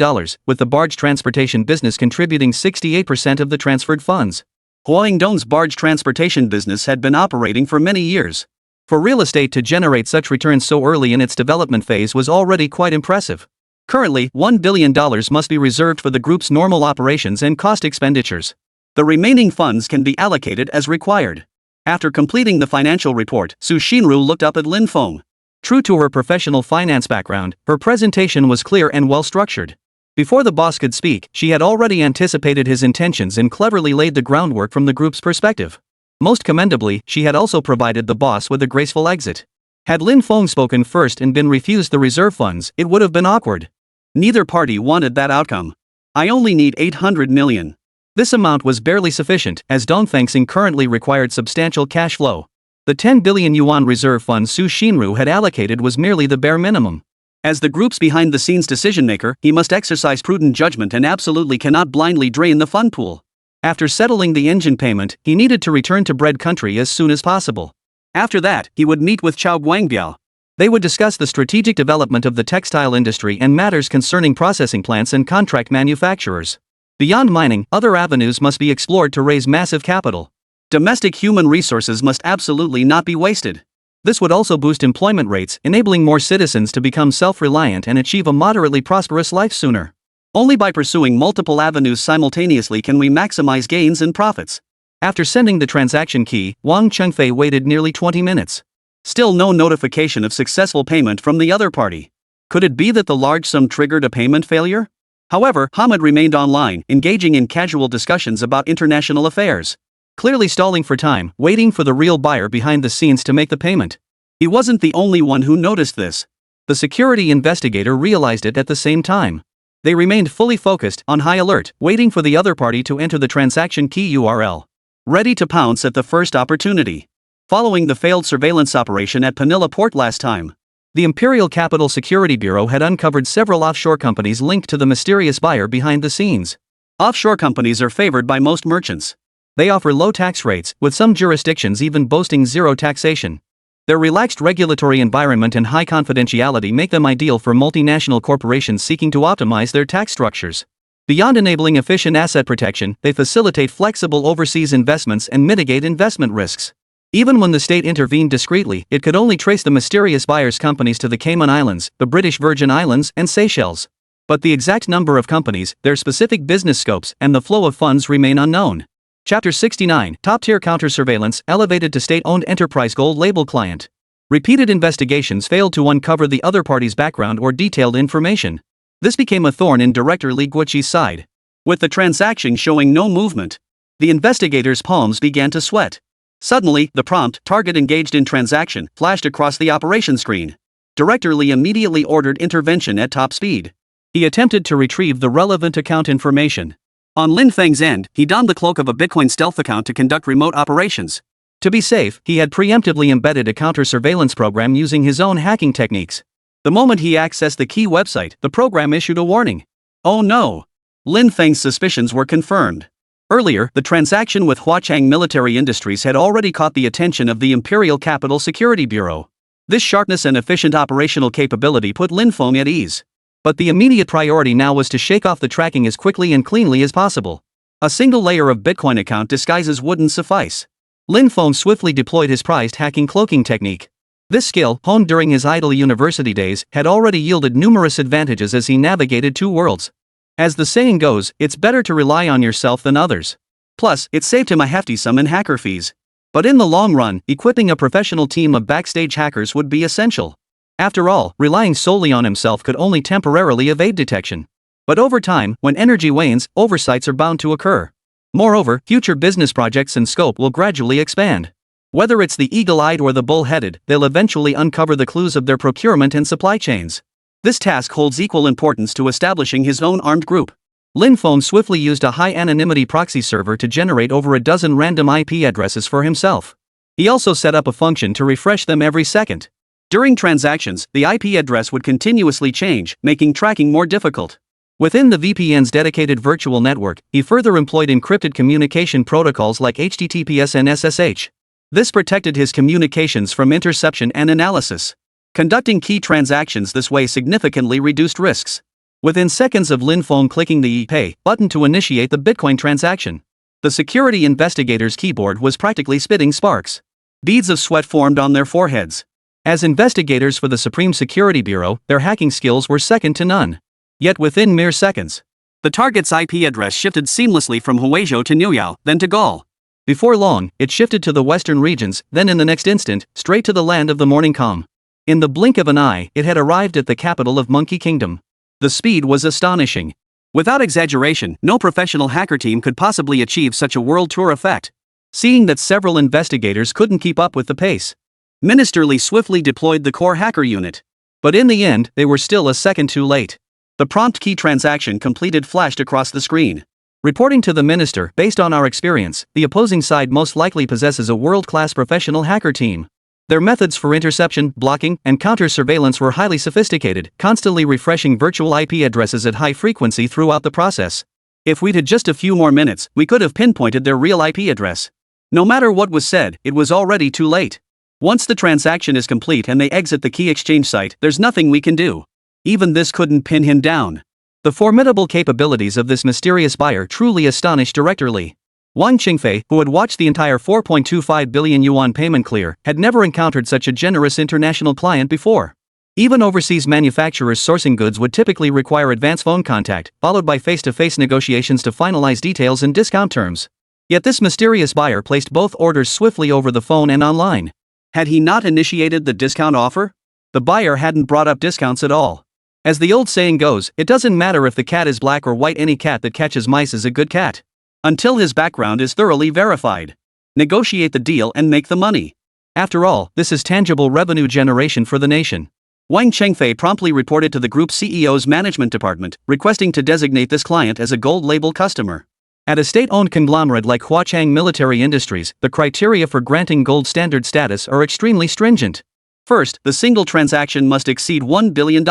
with the barge transportation business contributing 68% of the transferred funds. Hui Yingdong's barge transportation business had been operating for many years. For real estate to generate such returns so early in its development phase was already quite impressive. Currently, $1 billion must be reserved for the group's normal operations and cost expenditures. The remaining funds can be allocated as required. After completing the financial report, Su Xinru looked up at Lin Feng. True to her professional finance background, her presentation was clear and well-structured. Before the boss could speak, she had already anticipated his intentions and cleverly laid the groundwork from the group's perspective. Most commendably, she had also provided the boss with a graceful exit. Had Lin Feng spoken first and been refused the reserve funds, it would have been awkward. Neither party wanted that outcome. I only need 800 million. This amount was barely sufficient, as Dongfengxing currently required substantial cash flow. The 10 billion yuan reserve fund Su Xinru had allocated was merely the bare minimum. As the group's behind-the-scenes decision-maker, he must exercise prudent judgment and absolutely cannot blindly drain the fund pool. After settling the engine payment, he needed to return to bread country as soon as possible. After that, he would meet with Chao Guangbiao. They would discuss the strategic development of the textile industry and matters concerning processing plants and contract manufacturers. Beyond mining, other avenues must be explored to raise massive capital. Domestic human resources must absolutely not be wasted. This would also boost employment rates, enabling more citizens to become self-reliant and achieve a moderately prosperous life sooner. Only by pursuing multiple avenues simultaneously can we maximize gains and profits. After sending the transaction key, Wang Chengfei waited nearly 20 minutes. Still no notification of successful payment from the other party. Could it be that the large sum triggered a payment failure? However, Hamid remained online, engaging in casual discussions about international affairs. Clearly stalling for time, waiting for the real buyer behind the scenes to make the payment. He wasn't the only one who noticed this. The security investigator realized it at the same time. They remained fully focused, on high alert, waiting for the other party to enter the transaction key URL. Ready to pounce at the first opportunity. Following the failed surveillance operation at Panilla Port last time, the Imperial Capital Security Bureau had uncovered several offshore companies linked to the mysterious buyer behind the scenes. Offshore companies are favored by most merchants. They offer low tax rates, with some jurisdictions even boasting zero taxation. Their relaxed regulatory environment and high confidentiality make them ideal for multinational corporations seeking to optimize their tax structures. Beyond enabling efficient asset protection, they facilitate flexible overseas investments and mitigate investment risks. Even when the state intervened discreetly, it could only trace the mysterious buyer's companies to the Cayman Islands, the British Virgin Islands, and Seychelles. But the exact number of companies, their specific business scopes, and the flow of funds remain unknown. Chapter 69, Top-Tier Counter-Surveillance, elevated to state-owned enterprise gold label client. Repeated investigations failed to uncover the other party's background or detailed information. This became a thorn in Director Li Guoqi's side. With the transaction showing no movement, the investigators' palms began to sweat. Suddenly, the prompt "Target engaged in transaction" flashed across the operation screen. Director Li immediately ordered intervention at top speed. He attempted to retrieve the relevant account information. On Lin Feng's end, he donned the cloak of a Bitcoin stealth account to conduct remote operations. To be safe, he had preemptively embedded a counter-surveillance program using his own hacking techniques. The moment he accessed the key website, the program issued a warning. Oh no! Lin Feng's suspicions were confirmed. Earlier, the transaction with Huachang Military Industries had already caught the attention of the Imperial Capital Security Bureau. This sharpness and efficient operational capability put Lin Feng at ease. But the immediate priority now was to shake off the tracking as quickly and cleanly as possible. A single layer of Bitcoin account disguises wouldn't suffice. Lin Feng swiftly deployed his prized hacking cloaking technique. This skill, honed during his idle university days, had already yielded numerous advantages as he navigated two worlds. As the saying goes, it's better to rely on yourself than others. Plus, it saved him a hefty sum in hacker fees. But in the long run, equipping a professional team of backstage hackers would be essential. After all, relying solely on himself could only temporarily evade detection. But over time, when energy wanes, oversights are bound to occur. Moreover, future business projects and scope will gradually expand. Whether it's the eagle-eyed or the bull-headed, they'll eventually uncover the clues of their procurement and supply chains. This task holds equal importance to establishing his own armed group. Lin Feng swiftly used a high-anonymity proxy server to generate over a dozen random IP addresses for himself. He also set up a function to refresh them every second. During transactions, the IP address would continuously change, making tracking more difficult. Within the VPN's dedicated virtual network, he further employed encrypted communication protocols like HTTPS and SSH. This protected his communications from interception and analysis. Conducting key transactions this way significantly reduced risks. Within seconds of Lin Feng clicking the Pay button to initiate the Bitcoin transaction, the security investigator's keyboard was practically spitting sparks. Beads of sweat formed on their foreheads. As investigators for the Supreme Security Bureau, their hacking skills were second to none. Yet within mere seconds, the target's IP address shifted seamlessly from Huizhou to Niuyao, then to Gaul. Before long, it shifted to the western regions, then in the next instant, straight to the land of the morning calm. In the blink of an eye, it had arrived at the capital of Monkey Kingdom. The speed was astonishing. Without exaggeration, no professional hacker team could possibly achieve such a world tour effect. Seeing that several investigators couldn't keep up with the pace, Minister Li swiftly deployed the core hacker unit. But in the end, they were still a second too late. The prompt key transaction completed flashed across the screen. Reporting to the minister, based on our experience, the opposing side most likely possesses a world-class professional hacker team. Their methods for interception, blocking, and counter-surveillance were highly sophisticated, constantly refreshing virtual IP addresses at high frequency throughout the process. If we'd had just a few more minutes, we could have pinpointed their real IP address. No matter what was said, it was already too late. Once the transaction is complete and they exit the key exchange site, there's nothing we can do. Even this couldn't pin him down. The formidable capabilities of this mysterious buyer truly astonished Director Li. Wang Qingfei, who had watched the entire 4.25 billion yuan payment clear, had never encountered such a generous international client before. Even overseas manufacturers sourcing goods would typically require advance phone contact, followed by face-to-face negotiations to finalize details and discount terms. Yet this mysterious buyer placed both orders swiftly over the phone and online. Had he not initiated the discount offer? The buyer hadn't brought up discounts at all. As the old saying goes, it doesn't matter if the cat is black or white, any cat that catches mice is a good cat. Until his background is thoroughly verified. Negotiate the deal and make the money. After all, this is tangible revenue generation for the nation. Wang Chengfei promptly reported to the group CEO's management department, requesting to designate this client as a gold label customer. At a state-owned conglomerate like Huachang Military Industries, the criteria for granting gold standard status are extremely stringent. First, the single transaction must exceed $1 billion.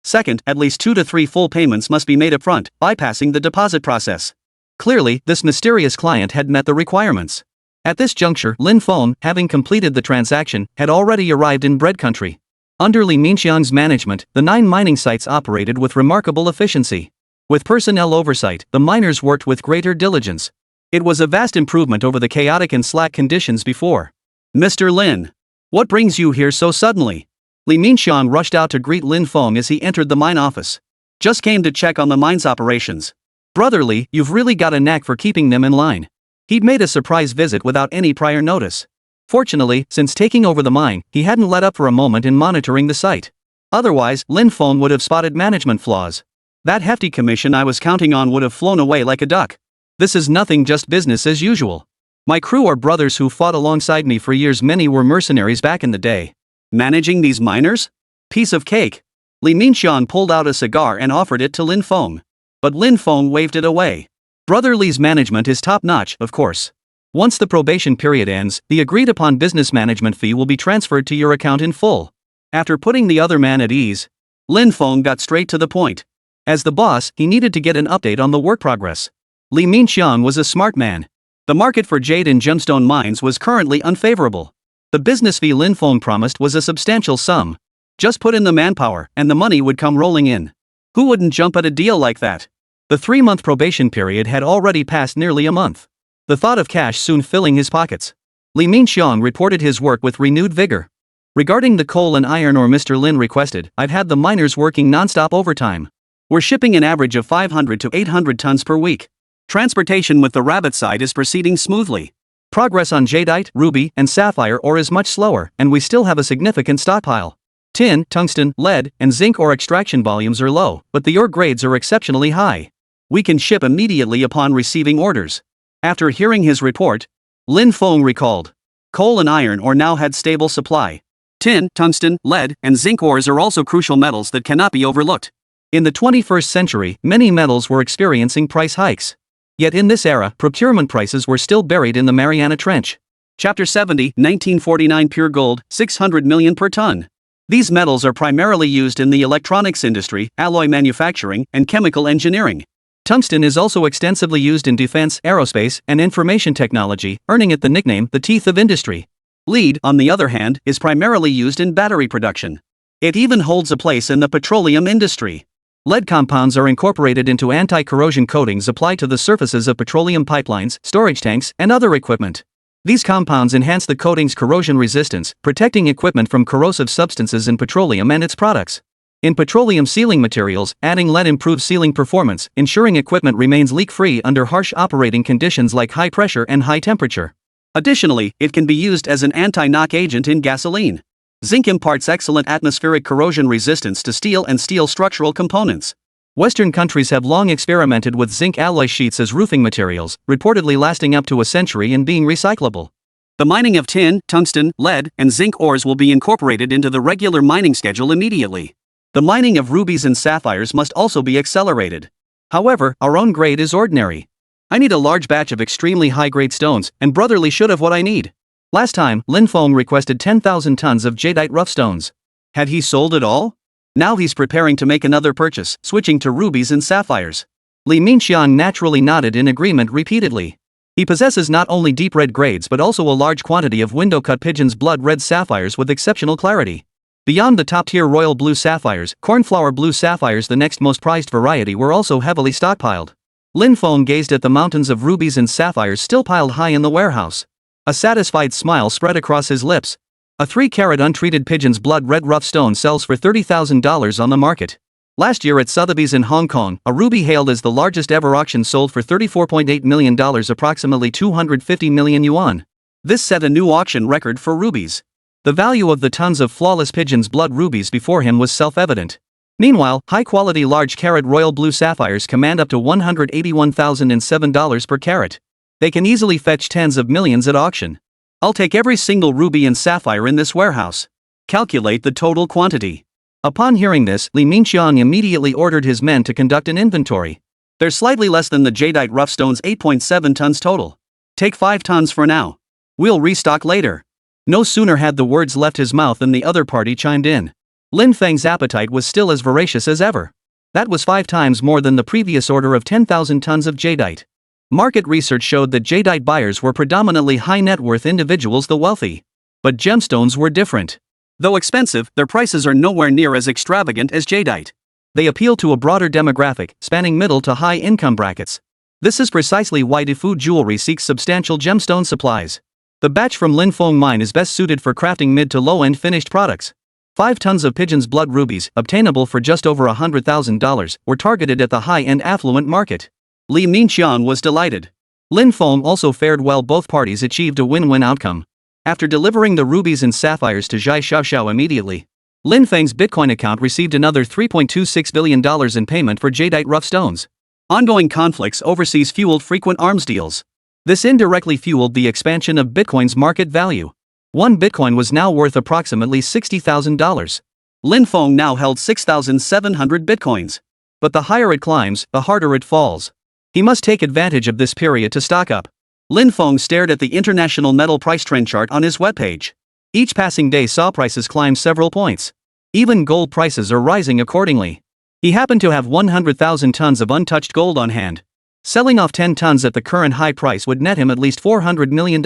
Second, at least 2 to 3 full payments must be made upfront, bypassing the deposit process. Clearly, this mysterious client had met the requirements. At this juncture, Lin Feng, having completed the transaction, had already arrived in bread country. Under Li Minxiang's management, the 9 mining sites operated with remarkable efficiency. With personnel oversight, the miners worked with greater diligence. It was a vast improvement over the chaotic and slack conditions before. Mr. Lin, what brings you here so suddenly? Li Minxiang rushed out to greet Lin Feng as he entered the mine office. Just came to check on the mine's operations. Brother Li, you've really got a knack for keeping them in line. He'd made a surprise visit without any prior notice. Fortunately, since taking over the mine, he hadn't let up for a moment in monitoring the site. Otherwise, Lin Feng would have spotted management flaws. That hefty commission I was counting on would have flown away like a duck. This is nothing, just business as usual. My crew are brothers who fought alongside me for years. Many were mercenaries back in the day. Managing these miners? Piece of cake. Li Minxiang pulled out a cigar and offered it to Lin Feng. But Lin Feng waved it away. Brother Li's management is top-notch, of course. Once the probation period ends, the agreed-upon business management fee will be transferred to your account in full. After putting the other man at ease, Lin Feng got straight to the point. As the boss, he needed to get an update on the work progress. Li Minxiang was a smart man. The market for jade and gemstone mines was currently unfavorable. The business fee Lin Feng promised was a substantial sum. Just put in the manpower, and the money would come rolling in. Who wouldn't jump at a deal like that? The 3-month probation period had already passed nearly a month. The thought of cash soon filling his pockets. Li Minxiang reported his work with renewed vigor. Regarding the coal and iron ore Mr. Lin requested, I've had the miners working non-stop overtime. We're shipping an average of 500 to 800 tons per week. Transportation with the rabbit side is proceeding smoothly. Progress on jadeite, ruby, and sapphire ore is much slower, and we still have a significant stockpile. Tin, tungsten, lead, and zinc ore extraction volumes are low, but the ore grades are exceptionally high. We can ship immediately upon receiving orders. After hearing his report, Lin Feng recalled. Coal and iron ore now had stable supply. Tin, tungsten, lead, and zinc ores are also crucial metals that cannot be overlooked. In the 21st century, many metals were experiencing price hikes. Yet in this era, procurement prices were still buried in the Mariana Trench. Chapter 70, 1949 Pure gold, 600 million per ton. These metals are primarily used in the electronics industry, alloy manufacturing, and chemical engineering. Tungsten is also extensively used in defense, aerospace, and information technology, earning it the nickname the teeth of industry. Lead, on the other hand, is primarily used in battery production. It even holds a place in the petroleum industry. Lead compounds are incorporated into anti-corrosion coatings applied to the surfaces of petroleum pipelines, storage tanks, and other equipment. These compounds enhance the coating's corrosion resistance, protecting equipment from corrosive substances in petroleum and its products. In petroleum sealing materials, adding lead improves sealing performance, ensuring equipment remains leak-free under harsh operating conditions like high pressure and high temperature. Additionally, it can be used as an anti-knock agent in gasoline. Zinc imparts excellent atmospheric corrosion resistance to steel and steel structural components. Western countries have long experimented with zinc alloy sheets as roofing materials, reportedly lasting up to a century and being recyclable. The mining of tin, tungsten, lead, and zinc ores will be incorporated into the regular mining schedule immediately. The mining of rubies and sapphires must also be accelerated. However, our own grade is ordinary. I need a large batch of extremely high-grade stones, and Brotherly should have what I need. Last time, Lin Feng requested 10,000 tons of jadeite rough stones. Had he sold it all? Now he's preparing to make another purchase, switching to rubies and sapphires. Li Minxiang naturally nodded in agreement repeatedly. He possesses not only deep red grades but also a large quantity of window-cut pigeon's blood red sapphires with exceptional clarity. Beyond the top-tier royal blue sapphires, cornflower blue sapphires, the next most prized variety, were also heavily stockpiled. Lin Feng gazed at the mountains of rubies and sapphires still piled high in the warehouse. A satisfied smile spread across his lips. A 3-carat untreated pigeon's blood red rough stone sells for $30,000 on the market. Last year at Sotheby's in Hong Kong, a ruby hailed as the largest ever auction sold for $34.8 million, approximately 250 million yuan. This set a new auction record for rubies. The value of the tons of flawless pigeon's blood rubies before him was self-evident. Meanwhile, high-quality large-carat royal blue sapphires command up to $181,007 per carat. They can easily fetch tens of millions at auction. I'll take every single ruby and sapphire in this warehouse. Calculate the total quantity. Upon hearing this, Li Minxiang immediately ordered his men to conduct an inventory. There's slightly less than the jadeite rough stones, 8.7 tons total. Take 5 tons for now. We'll restock later. No sooner had the words left his mouth than the other party chimed in. Lin Feng's appetite was still as voracious as ever. That was 5 times more than the previous order of 10,000 tons of jadeite. Market research showed that jadeite buyers were predominantly high-net-worth individuals, the wealthy. But gemstones were different. Though expensive, their prices are nowhere near as extravagant as jadeite. They appeal to a broader demographic, spanning middle to high-income brackets. This is precisely why Defu Jewelry seeks substantial gemstone supplies. The batch from Lin Feng Mine is best suited for crafting mid to low-end finished products. 5 tons of pigeon's blood rubies, obtainable for just over $100,000, were targeted at the high-end affluent market. Li Minxiang was delighted. Lin Feng also fared well. Both parties achieved a win-win outcome. After delivering the rubies and sapphires to Zhai Xiaoxiao immediately, Lin Feng's Bitcoin account received another $3.26 billion in payment for jadeite rough stones. Ongoing conflicts overseas fueled frequent arms deals. This indirectly fueled the expansion of Bitcoin's market value. 1 Bitcoin was now worth approximately $60,000. Lin Feng now held 6,700 Bitcoins. But the higher it climbs, the harder it falls. He must take advantage of this period to stock up. Lin Feng stared at the international metal price trend chart on his webpage. Each passing day saw prices climb several points. Even gold prices are rising accordingly. He happened to have 100,000 tons of untouched gold on hand. Selling off 10 tons at the current high price would net him at least $400 million.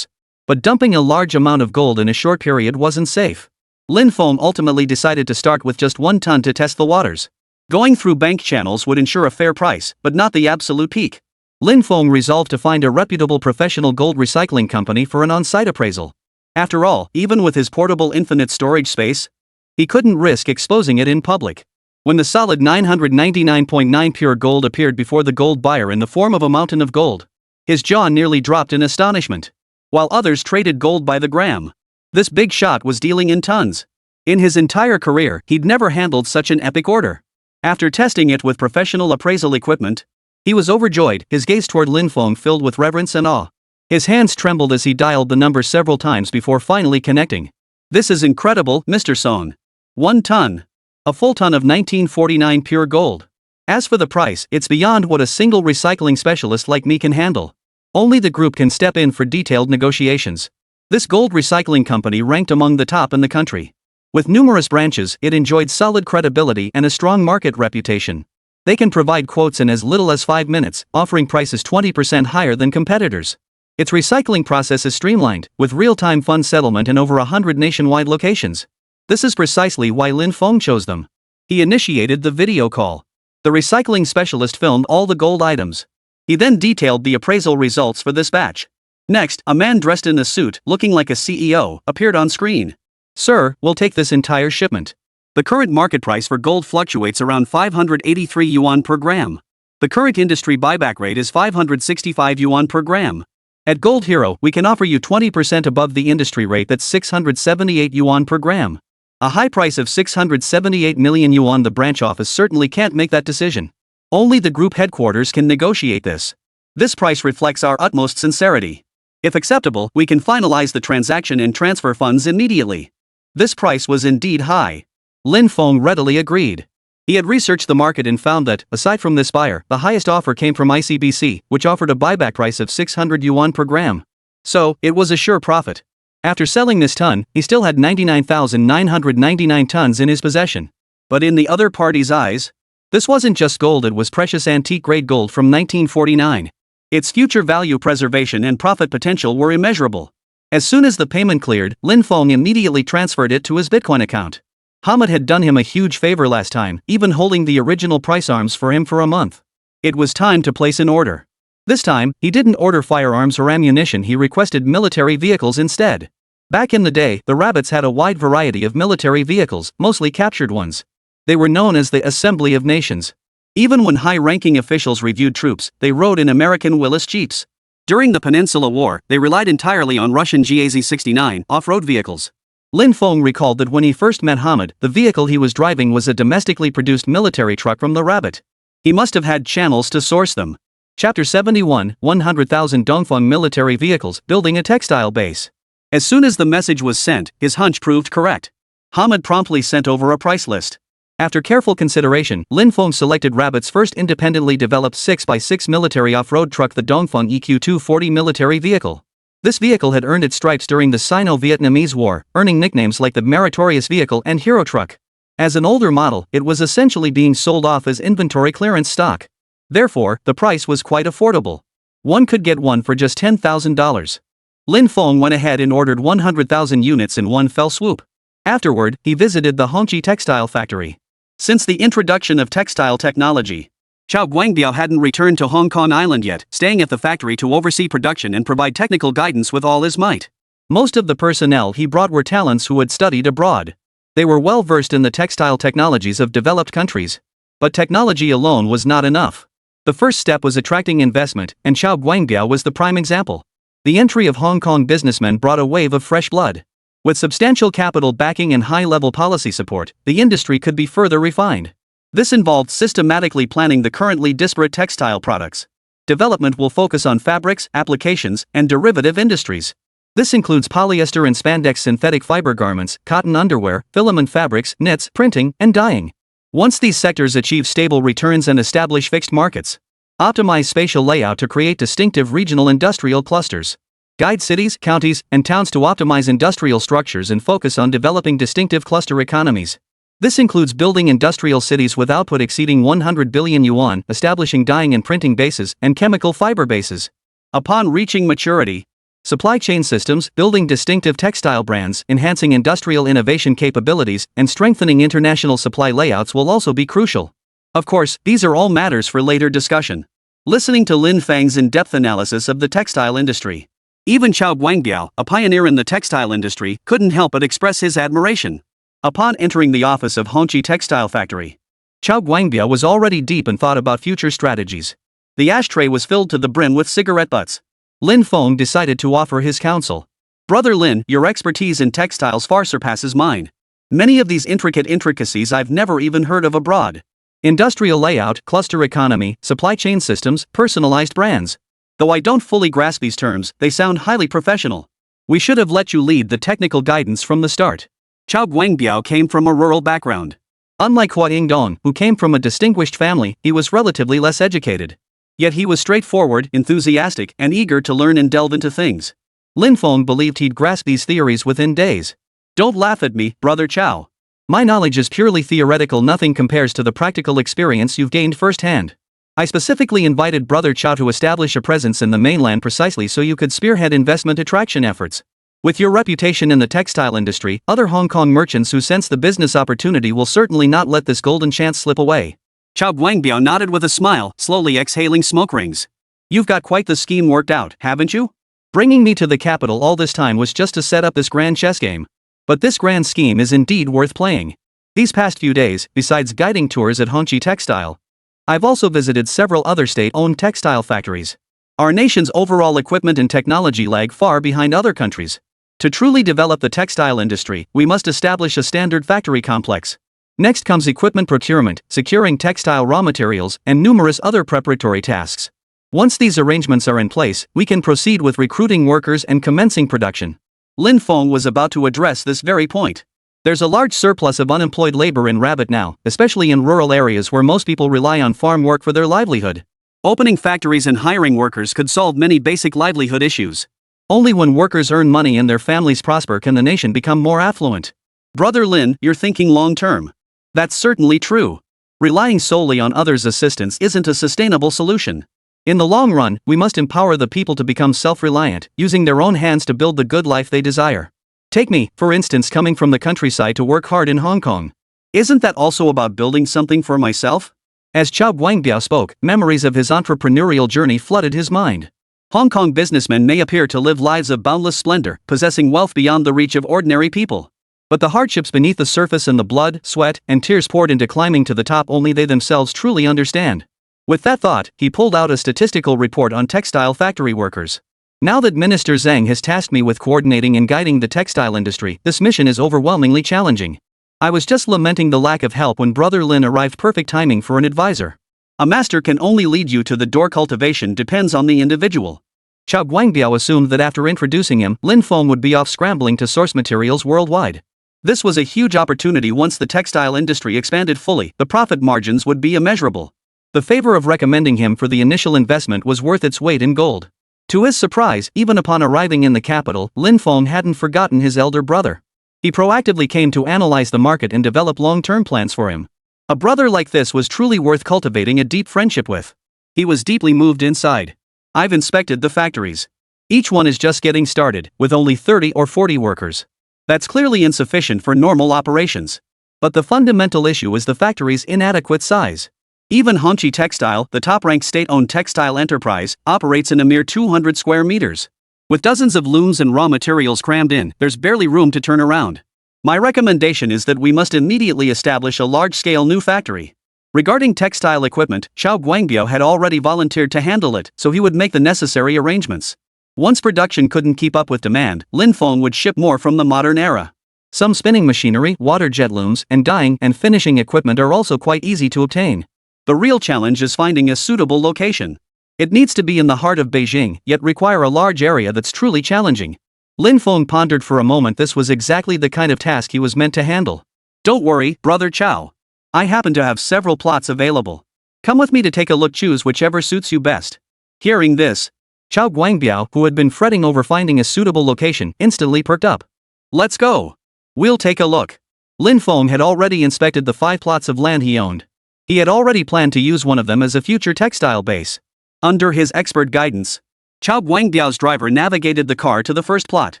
But dumping a large amount of gold in a short period wasn't safe. Lin Feng ultimately decided to start with just 1 ton to test the waters. Going through bank channels would ensure a fair price, but not the absolute peak. Lin Feng resolved to find a reputable professional gold recycling company for an on-site appraisal. After all, even with his portable infinite storage space, he couldn't risk exposing it in public. When the solid 999.9 pure gold appeared before the gold buyer in the form of a mountain of gold, his jaw nearly dropped in astonishment. While others traded gold by the gram, this big shot was dealing in tons. In his entire career, he'd never handled such an epic order. After testing it with professional appraisal equipment, he was overjoyed, his gaze toward Lin Feng filled with reverence and awe. His hands trembled as he dialed the number several times before finally connecting. "This is incredible, Mr. Song. 1 ton. A full ton of 1949 pure gold. As for the price, it's beyond what a single recycling specialist like me can handle. Only the group can step in for detailed negotiations." This gold recycling company ranked among the top in the country. With numerous branches, it enjoyed solid credibility and a strong market reputation. They can provide quotes in as little as 5 minutes, offering prices 20% higher than competitors. Its recycling process is streamlined, with real-time fund settlement in over 100 nationwide locations. This is precisely why Lin Feng chose them. He initiated the video call. The recycling specialist filmed all the gold items. He then detailed the appraisal results for this batch. Next, a man dressed in a suit, looking like a CEO, appeared on screen. "Sir, we'll take this entire shipment. The current market price for gold fluctuates around 583 yuan per gram. The current industry buyback rate is 565 yuan per gram. At Gold Hero, we can offer you 20% above the industry rate, that's 678 yuan per gram. A high price of 678 million yuan. The branch office certainly can't make that decision. Only the group headquarters can negotiate this. This price reflects our utmost sincerity. If acceptable, we can finalize the transaction and transfer funds immediately." This price was indeed high. Lin Feng readily agreed. He had researched the market and found that, aside from this buyer, the highest offer came from ICBC, which offered a buyback price of 600 yuan per gram. So, it was a sure profit. After selling this ton, he still had 99,999 tons in his possession. But in the other party's eyes, this wasn't just gold, it was precious antique-grade gold from 1949. Its future value preservation and profit potential were immeasurable. As soon as the payment cleared, Lin Feng immediately transferred it to his Bitcoin account. Hamid had done him a huge favor last time, even holding the original price arms for him for a month. It was time to place an order. This time, he didn't order firearms or ammunition, he requested military vehicles instead. Back in the day, the rabbits had a wide variety of military vehicles, mostly captured ones. They were known as the Assembly of Nations. Even when high-ranking officials reviewed troops, they rode in American Willis Jeeps. During the Peninsula War, they relied entirely on Russian GAZ-69 off-road vehicles. Lin Feng recalled that when he first met Hamid, the vehicle he was driving was a domestically produced military truck from the Rabbit. He must have had channels to source them. Chapter 71, 100,000 Dongfeng military vehicles, building a textile base. As soon as the message was sent, his hunch proved correct. Hamid promptly sent over a price list. After careful consideration, Lin Feng selected Rabbit's first independently developed 6x6 military off-road truck, the Dongfeng EQ-240 military vehicle. This vehicle had earned its stripes during the Sino-Vietnamese War, earning nicknames like the Meritorious Vehicle and Hero Truck. As an older model, it was essentially being sold off as inventory clearance stock. Therefore, the price was quite affordable. One could get one for just $10,000. Lin Feng went ahead and ordered 100,000 units in one fell swoop. Afterward, he visited the Hongqi textile factory. Since the introduction of textile technology, Chao Guangbiao hadn't returned to Hong Kong Island yet, staying at the factory to oversee production and provide technical guidance with all his might. Most of the personnel he brought were talents who had studied abroad. They were well versed in the textile technologies of developed countries. But technology alone was not enough. The first step was attracting investment, and Chao Guangbiao was the prime example. The entry of Hong Kong businessmen brought a wave of fresh blood. With substantial capital backing and high-level policy support, the industry could be further refined. This involved systematically planning the currently disparate textile products. Development will focus on fabrics, applications, and derivative industries. This includes polyester and spandex, synthetic fiber garments, cotton underwear, filament fabrics, knits, printing, and dyeing. Once these sectors achieve stable returns and establish fixed markets, optimize spatial layout to create distinctive regional industrial clusters. Guide cities, counties, and towns to optimize industrial structures and focus on developing distinctive cluster economies. This includes building industrial cities with output exceeding 100 billion yuan, establishing dyeing and printing bases, and chemical fiber bases. Upon reaching maturity, Supply chain systems, building distinctive textile brands, enhancing industrial innovation capabilities, and strengthening international supply layouts will also be crucial. Of course, these are all matters for later discussion. Listening to Lin Fang's in-depth analysis of the textile industry, even Chao Guangbiao, a pioneer in the textile industry, couldn't help but express his admiration. Upon entering the office of Hongqi Textile Factory, Chao Guangbiao was already deep in thought about future strategies. The ashtray was filled to the brim with cigarette butts. Lin Feng decided to offer his counsel. Brother Lin, your expertise in textiles far surpasses mine. Many of these intricacies I've never even heard of abroad. Industrial layout, cluster economy, supply chain systems, personalized brands. Though I don't fully grasp these terms, they sound highly professional. We should have let you lead the technical guidance from the start. Chao Guangbiao came from a rural background. Unlike Hua Yingdong, who came from a distinguished family, he was relatively less educated. Yet he was straightforward, enthusiastic, and eager to learn and delve into things. Lin Feng believed he'd grasp these theories within days. Don't laugh at me, Brother Chao. My knowledge is purely theoretical, nothing compares to the practical experience you've gained firsthand. I specifically invited Brother Chao to establish a presence in the mainland precisely so you could spearhead investment attraction efforts. With your reputation in the textile industry, other Hong Kong merchants who sense the business opportunity will certainly not let this golden chance slip away. Chao Guangbiao nodded with a smile, slowly exhaling smoke rings. You've got quite the scheme worked out, haven't you? Bringing me to the capital all this time was just to set up this grand chess game. But this grand scheme is indeed worth playing. These past few days, besides guiding tours at Hongqi Textile, I've also visited several other state-owned textile factories. Our nation's overall equipment and technology lag far behind other countries. To truly develop the textile industry, we must establish a standard factory complex. Next comes equipment procurement, securing textile raw materials, and numerous other preparatory tasks. Once these arrangements are in place, we can proceed with recruiting workers and commencing production. Lin Feng was about to address this very point. There's a large surplus of unemployed labor in Rabbit now, especially in rural areas where most people rely on farm work for their livelihood. Opening factories and hiring workers could solve many basic livelihood issues. Only when workers earn money and their families prosper can the nation become more affluent. Brother Lin, you're thinking long-term. That's certainly true. Relying solely on others' assistance isn't a sustainable solution. In the long run, we must empower the people to become self-reliant, using their own hands to build the good life they desire. Take me, for instance, coming from the countryside to work hard in Hong Kong. Isn't that also about building something for myself? As Chao Guangbiao spoke, memories of his entrepreneurial journey flooded his mind. Hong Kong businessmen may appear to live lives of boundless splendor, possessing wealth beyond the reach of ordinary people. But the hardships beneath the surface and the blood, sweat, and tears poured into climbing to the top only they themselves truly understand. With that thought, he pulled out a statistical report on textile factory workers. Now that Minister Zhang has tasked me with coordinating and guiding the textile industry, this mission is overwhelmingly challenging. I was just lamenting the lack of help when Brother Lin arrived, perfect timing for an advisor. A master can only lead you to the door. Cultivation depends on the individual. Chao Guangbiao assumed that after introducing him, Lin Feng would be off scrambling to source materials worldwide. This was a huge opportunity. Once the textile industry expanded fully, the profit margins would be immeasurable. The favor of recommending him for the initial investment was worth its weight in gold. To his surprise, even upon arriving in the capital, Lin Feng hadn't forgotten his elder brother. He proactively came to analyze the market and develop long-term plans for him. A brother like this was truly worth cultivating a deep friendship with. He was deeply moved inside. I've inspected the factories. Each one is just getting started, with only 30 or 40 workers. That's clearly insufficient for normal operations. But the fundamental issue is the factory's inadequate size. Even Hongqi Textile, the top-ranked state-owned textile enterprise, operates in a mere 200 square meters. With dozens of looms and raw materials crammed in, there's barely room to turn around. My recommendation is that we must immediately establish a large-scale new factory. Regarding textile equipment, Chao Guangbiao had already volunteered to handle it, so he would make the necessary arrangements. Once production couldn't keep up with demand, Lin Feng would ship more from the modern era. Some spinning machinery, water jet looms, and dyeing and finishing equipment are also quite easy to obtain. The real challenge is finding a suitable location. It needs to be in the heart of Beijing, yet require a large area that's truly challenging. Lin Feng pondered for a moment. This was exactly the kind of task he was meant to handle. Don't worry, Brother Chao. I happen to have several plots available. Come with me to take a look, choose whichever suits you best. Hearing this, Chao Guangbiao, who had been fretting over finding a suitable location, instantly perked up. Let's go. We'll take a look. Lin Feng had already inspected the 5 plots of land he owned. He had already planned to use one of them as a future textile base. Under his expert guidance, Chao Guangbiao's driver navigated the car to the first plot.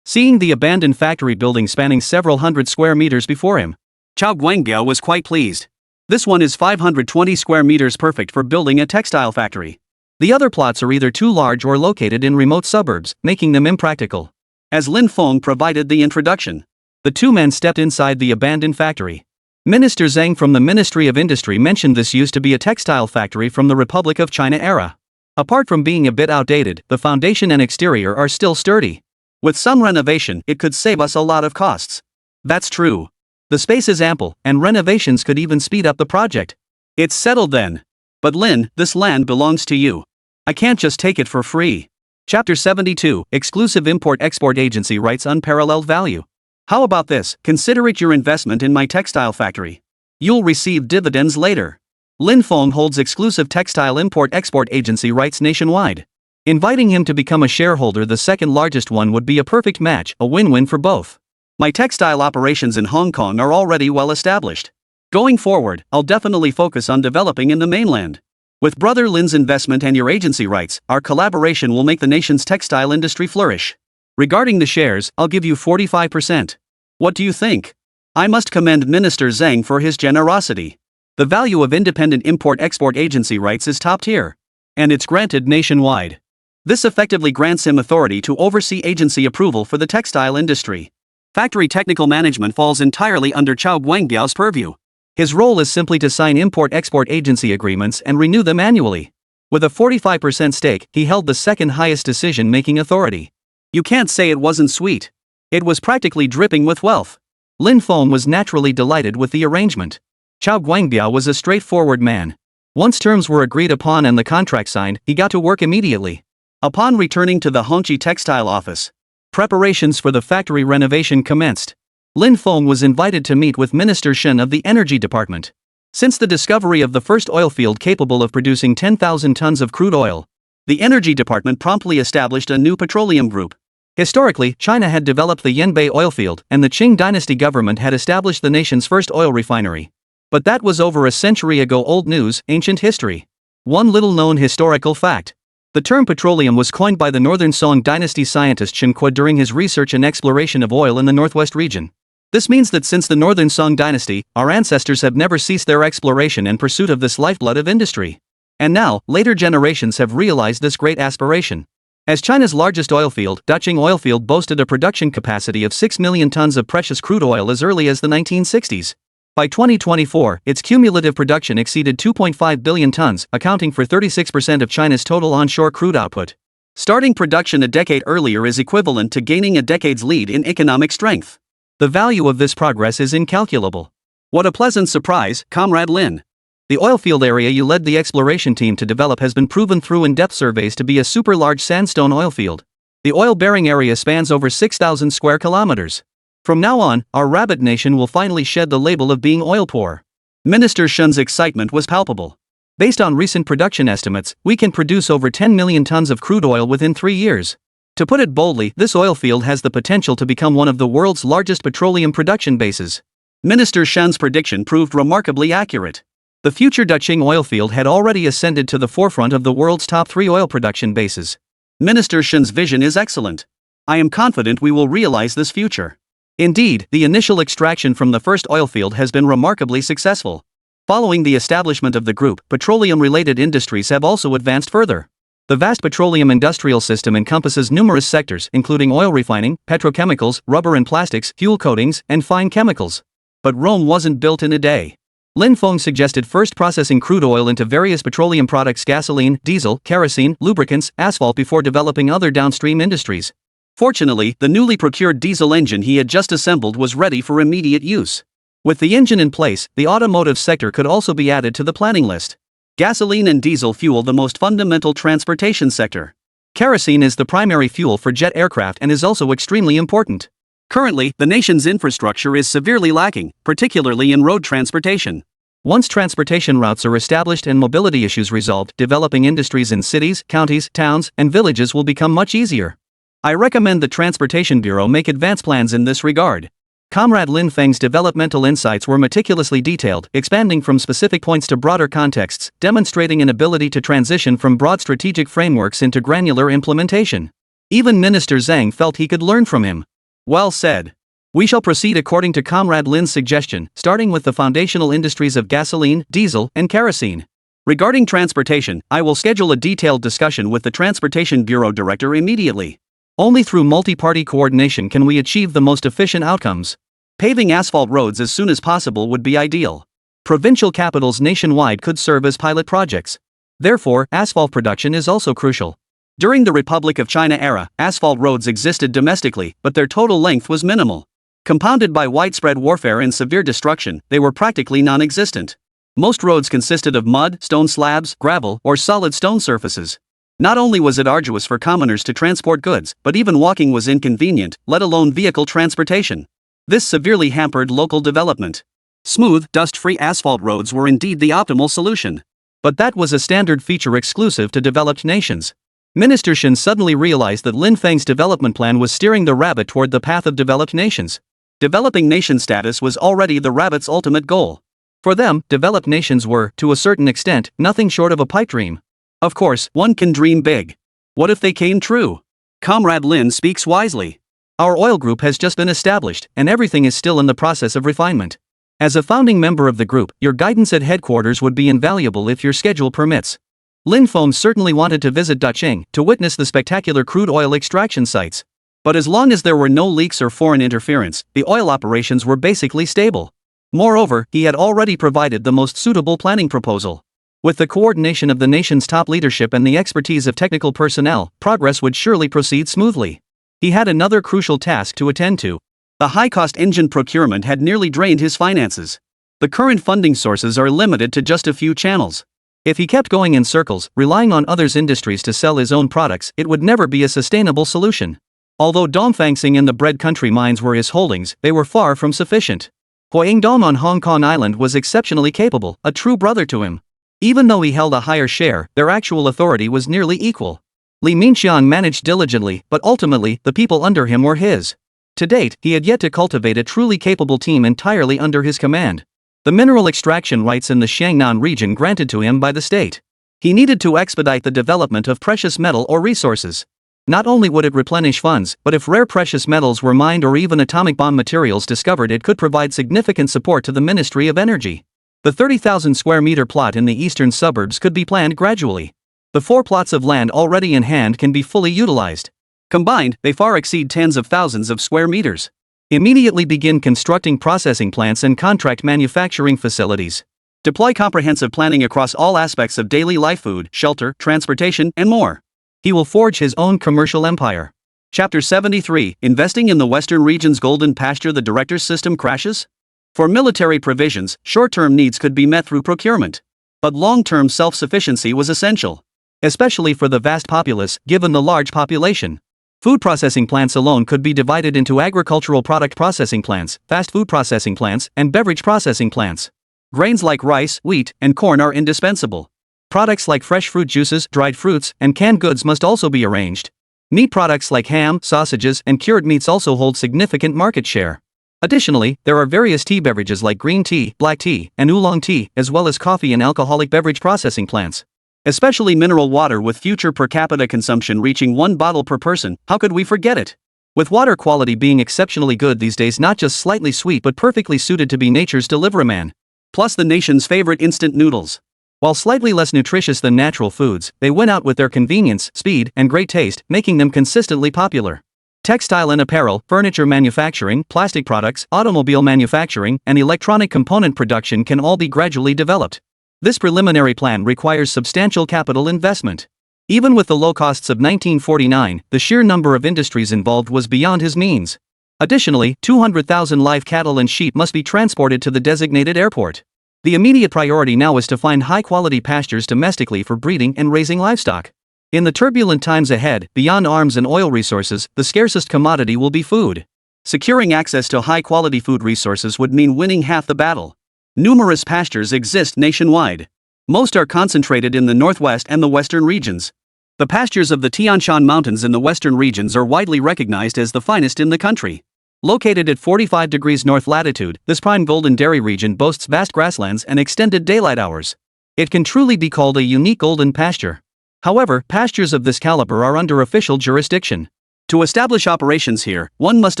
Seeing the abandoned factory building spanning several hundred square meters before him, Chao Guangbiao was quite pleased. This one is 520 square meters, perfect for building a textile factory. The other plots are either too large or located in remote suburbs, making them impractical. As Lin Feng provided the introduction, the two men stepped inside the abandoned factory. Minister Zhang from the Ministry of Industry mentioned this used to be a textile factory from the Republic of China era. Apart from being a bit outdated, the foundation and exterior are still sturdy. With some renovation, it could save us a lot of costs. That's true. The space is ample, and renovations could even speed up the project. It's settled then. But Lin, this land belongs to you. I can't just take it for free. Chapter 72, Exclusive Import-Export Agency Rights Unparalleled Value. How about this? Consider it your investment in my textile factory. You'll receive dividends later. Lin Feng holds exclusive textile import-export agency rights nationwide. Inviting him to become a shareholder, the second largest one, would be a perfect match, a win-win for both. My textile operations in Hong Kong are already well established. Going forward, I'll definitely focus on developing in the mainland. With Brother Lin's investment and your agency rights, our collaboration will make the nation's textile industry flourish. Regarding the shares, I'll give you 45%. What do you think? I must commend Minister Zhang for his generosity. The value of independent import-export agency rights is top tier. And it's granted nationwide. This effectively grants him authority to oversee agency approval for the textile industry. Factory technical management falls entirely under Chao Guangbiao's purview. His role is simply to sign import-export agency agreements and renew them annually. With a 45% stake, he held the second highest decision-making authority. You can't say it wasn't sweet. It was practically dripping with wealth. Lin Feng was naturally delighted with the arrangement. Chao Guangbiao was a straightforward man. Once terms were agreed upon and the contract signed, he got to work immediately. Upon returning to the Hongqi textile office, preparations for the factory renovation commenced. Lin Feng was invited to meet with Minister Shen of the Energy Department. Since the discovery of the first oil field capable of producing 10,000 tons of crude oil, the Energy Department promptly established a new petroleum group. Historically, China had developed the Yanbei oil field, and the Qing dynasty government had established the nation's first oil refinery. But that was over a century ago, old news, ancient history. One little-known historical fact. The term petroleum was coined by the Northern Song dynasty scientist Chen Kuo during his research and exploration of oil in the northwest region. This means that since the Northern Song dynasty, our ancestors have never ceased their exploration and pursuit of this lifeblood of industry. And now, later generations have realized this great aspiration. As China's largest oil field, Daqing oil field boasted a production capacity of 6 million tons of precious crude oil as early as the 1960s. By 2024, its cumulative production exceeded 2.5 billion tons, accounting for 36% of China's total onshore crude output. Starting production a decade earlier is equivalent to gaining a decade's lead in economic strength. The value of this progress is incalculable. What a pleasant surprise, Comrade Lin. The oil field area you led the exploration team to develop has been proven through in-depth surveys to be a super-large sandstone oil field. The oil-bearing area spans over 6,000 square kilometers. From now on, our rabbit nation will finally shed the label of being oil poor. Minister Shen's excitement was palpable. Based on recent production estimates, we can produce over 10 million tons of crude oil within 3 years. To put it boldly, this oil field has the potential to become one of the world's largest petroleum production bases. Minister Shen's prediction proved remarkably accurate. The future Daqing oil field had already ascended to the forefront of the world's top 3 oil production bases. Minister Shen's vision is excellent. I am confident we will realize this future. Indeed, the initial extraction from the first oil field has been remarkably successful. Following the establishment of the group, petroleum-related industries have also advanced further. The vast petroleum industrial system encompasses numerous sectors, including oil refining, petrochemicals, rubber and plastics, fuel coatings, and fine chemicals. But Rome wasn't built in a day. Lin Feng suggested first processing crude oil into various petroleum products: gasoline, diesel, kerosene, lubricants, asphalt, before developing other downstream industries. Fortunately, the newly procured diesel engine he had just assembled was ready for immediate use. With the engine in place, the automotive sector could also be added to the planning list. Gasoline and diesel fuel the most fundamental transportation sector. Kerosene is the primary fuel for jet aircraft and is also extremely important. Currently, the nation's infrastructure is severely lacking, particularly in road transportation. Once transportation routes are established and mobility issues resolved, developing industries in cities, counties, towns, and villages will become much easier. I recommend the Transportation Bureau make advance plans in this regard. Comrade Lin Feng's developmental insights were meticulously detailed, expanding from specific points to broader contexts, demonstrating an ability to transition from broad strategic frameworks into granular implementation. Even Minister Zhang felt he could learn from him. Well said. We shall proceed according to Comrade Lin's suggestion, starting with the foundational industries of gasoline, diesel, and kerosene. Regarding transportation, I will schedule a detailed discussion with the Transportation Bureau Director immediately. Only through multi-party coordination can we achieve the most efficient outcomes. Paving asphalt roads as soon as possible would be ideal. Provincial capitals nationwide could serve as pilot projects. Therefore, asphalt production is also crucial. During the Republic of China era, asphalt roads existed domestically, but their total length was minimal. Compounded by widespread warfare and severe destruction, they were practically non-existent. Most roads consisted of mud, stone slabs, gravel, or solid stone surfaces. Not only was it arduous for commoners to transport goods, but even walking was inconvenient, let alone vehicle transportation. This severely hampered local development. Smooth, dust-free asphalt roads were indeed the optimal solution. But that was a standard feature exclusive to developed nations. Minister Shen suddenly realized that Lin Feng's development plan was steering the rabbit toward the path of developed nations. Developing nation status was already the rabbit's ultimate goal. For them, developed nations were, to a certain extent, nothing short of a pipe dream. Of course, one can dream big. What if they came true? Comrade Lin speaks wisely. Our oil group has just been established, and everything is still in the process of refinement. As a founding member of the group, your guidance at headquarters would be invaluable if your schedule permits. Lin Feng certainly wanted to visit Dacheng to witness the spectacular crude oil extraction sites. But as long as there were no leaks or foreign interference, the oil operations were basically stable. Moreover, he had already provided the most suitable planning proposal. With the coordination of the nation's top leadership and the expertise of technical personnel, progress would surely proceed smoothly. He had another crucial task to attend to. The high-cost engine procurement had nearly drained his finances. The current funding sources are limited to just a few channels. If he kept going in circles, relying on others' industries to sell his own products, it would never be a sustainable solution. Although Dongfangsing and the Bread Country mines were his holdings, they were far from sufficient. Huayingdong on Hong Kong Island was exceptionally capable, a true brother to him. Even though he held a higher share, their actual authority was nearly equal. Li Minxiang managed diligently, but ultimately, the people under him were his. To date, he had yet to cultivate a truly capable team entirely under his command. The mineral extraction rights in the Xiangnan region granted to him by the state. He needed to expedite the development of precious metal or resources. Not only would it replenish funds, but if rare precious metals were mined or even atomic bomb materials discovered, it could provide significant support to the Ministry of Energy. The 30,000 square meter plot in the eastern suburbs could be planned gradually. The 4 plots of land already in hand can be fully utilized. Combined, they far exceed tens of thousands of square meters. Immediately begin constructing processing plants and contract manufacturing facilities. Deploy comprehensive planning across all aspects of daily life: food, shelter, transportation, and more. He will forge his own commercial empire. Chapter 73, Investing in the Western Region's Golden Pasture. The director's system crashes? For military provisions, short-term needs could be met through procurement. But long-term self-sufficiency was essential. Especially for the vast populace, given the large population. Food processing plants alone could be divided into agricultural product processing plants, fast food processing plants, and beverage processing plants. Grains like rice, wheat, and corn are indispensable. Products like fresh fruit juices, dried fruits, and canned goods must also be arranged. Meat products like ham, sausages, and cured meats also hold significant market share. Additionally, there are various tea beverages like green tea, black tea, and oolong tea, as well as coffee and alcoholic beverage processing plants. Especially mineral water, with future per capita consumption reaching 1 bottle per person, how could we forget it? With water quality being exceptionally good these days, not just slightly sweet but perfectly suited to be nature's deliveryman. Plus the nation's favorite instant noodles. While slightly less nutritious than natural foods, they win out with their convenience, speed, and great taste, making them consistently popular. Textile and apparel, furniture manufacturing, plastic products, automobile manufacturing, and electronic component production can all be gradually developed. This preliminary plan requires substantial capital investment. Even with the low costs of 1949, the sheer number of industries involved was beyond his means. Additionally, 200,000 live cattle and sheep must be transported to the designated airport. The immediate priority now is to find high-quality pastures domestically for breeding and raising livestock. In the turbulent times ahead, beyond arms and oil resources, the scarcest commodity will be food. Securing access to high-quality food resources would mean winning half the battle. Numerous pastures exist nationwide. Most are concentrated in the northwest and the western regions. The pastures of the Tian Shan Mountains in the western regions are widely recognized as the finest in the country. Located at 45 degrees north latitude, this prime golden dairy region boasts vast grasslands and extended daylight hours. It can truly be called a unique golden pasture. However, pastures of this caliber are under official jurisdiction. To establish operations here, one must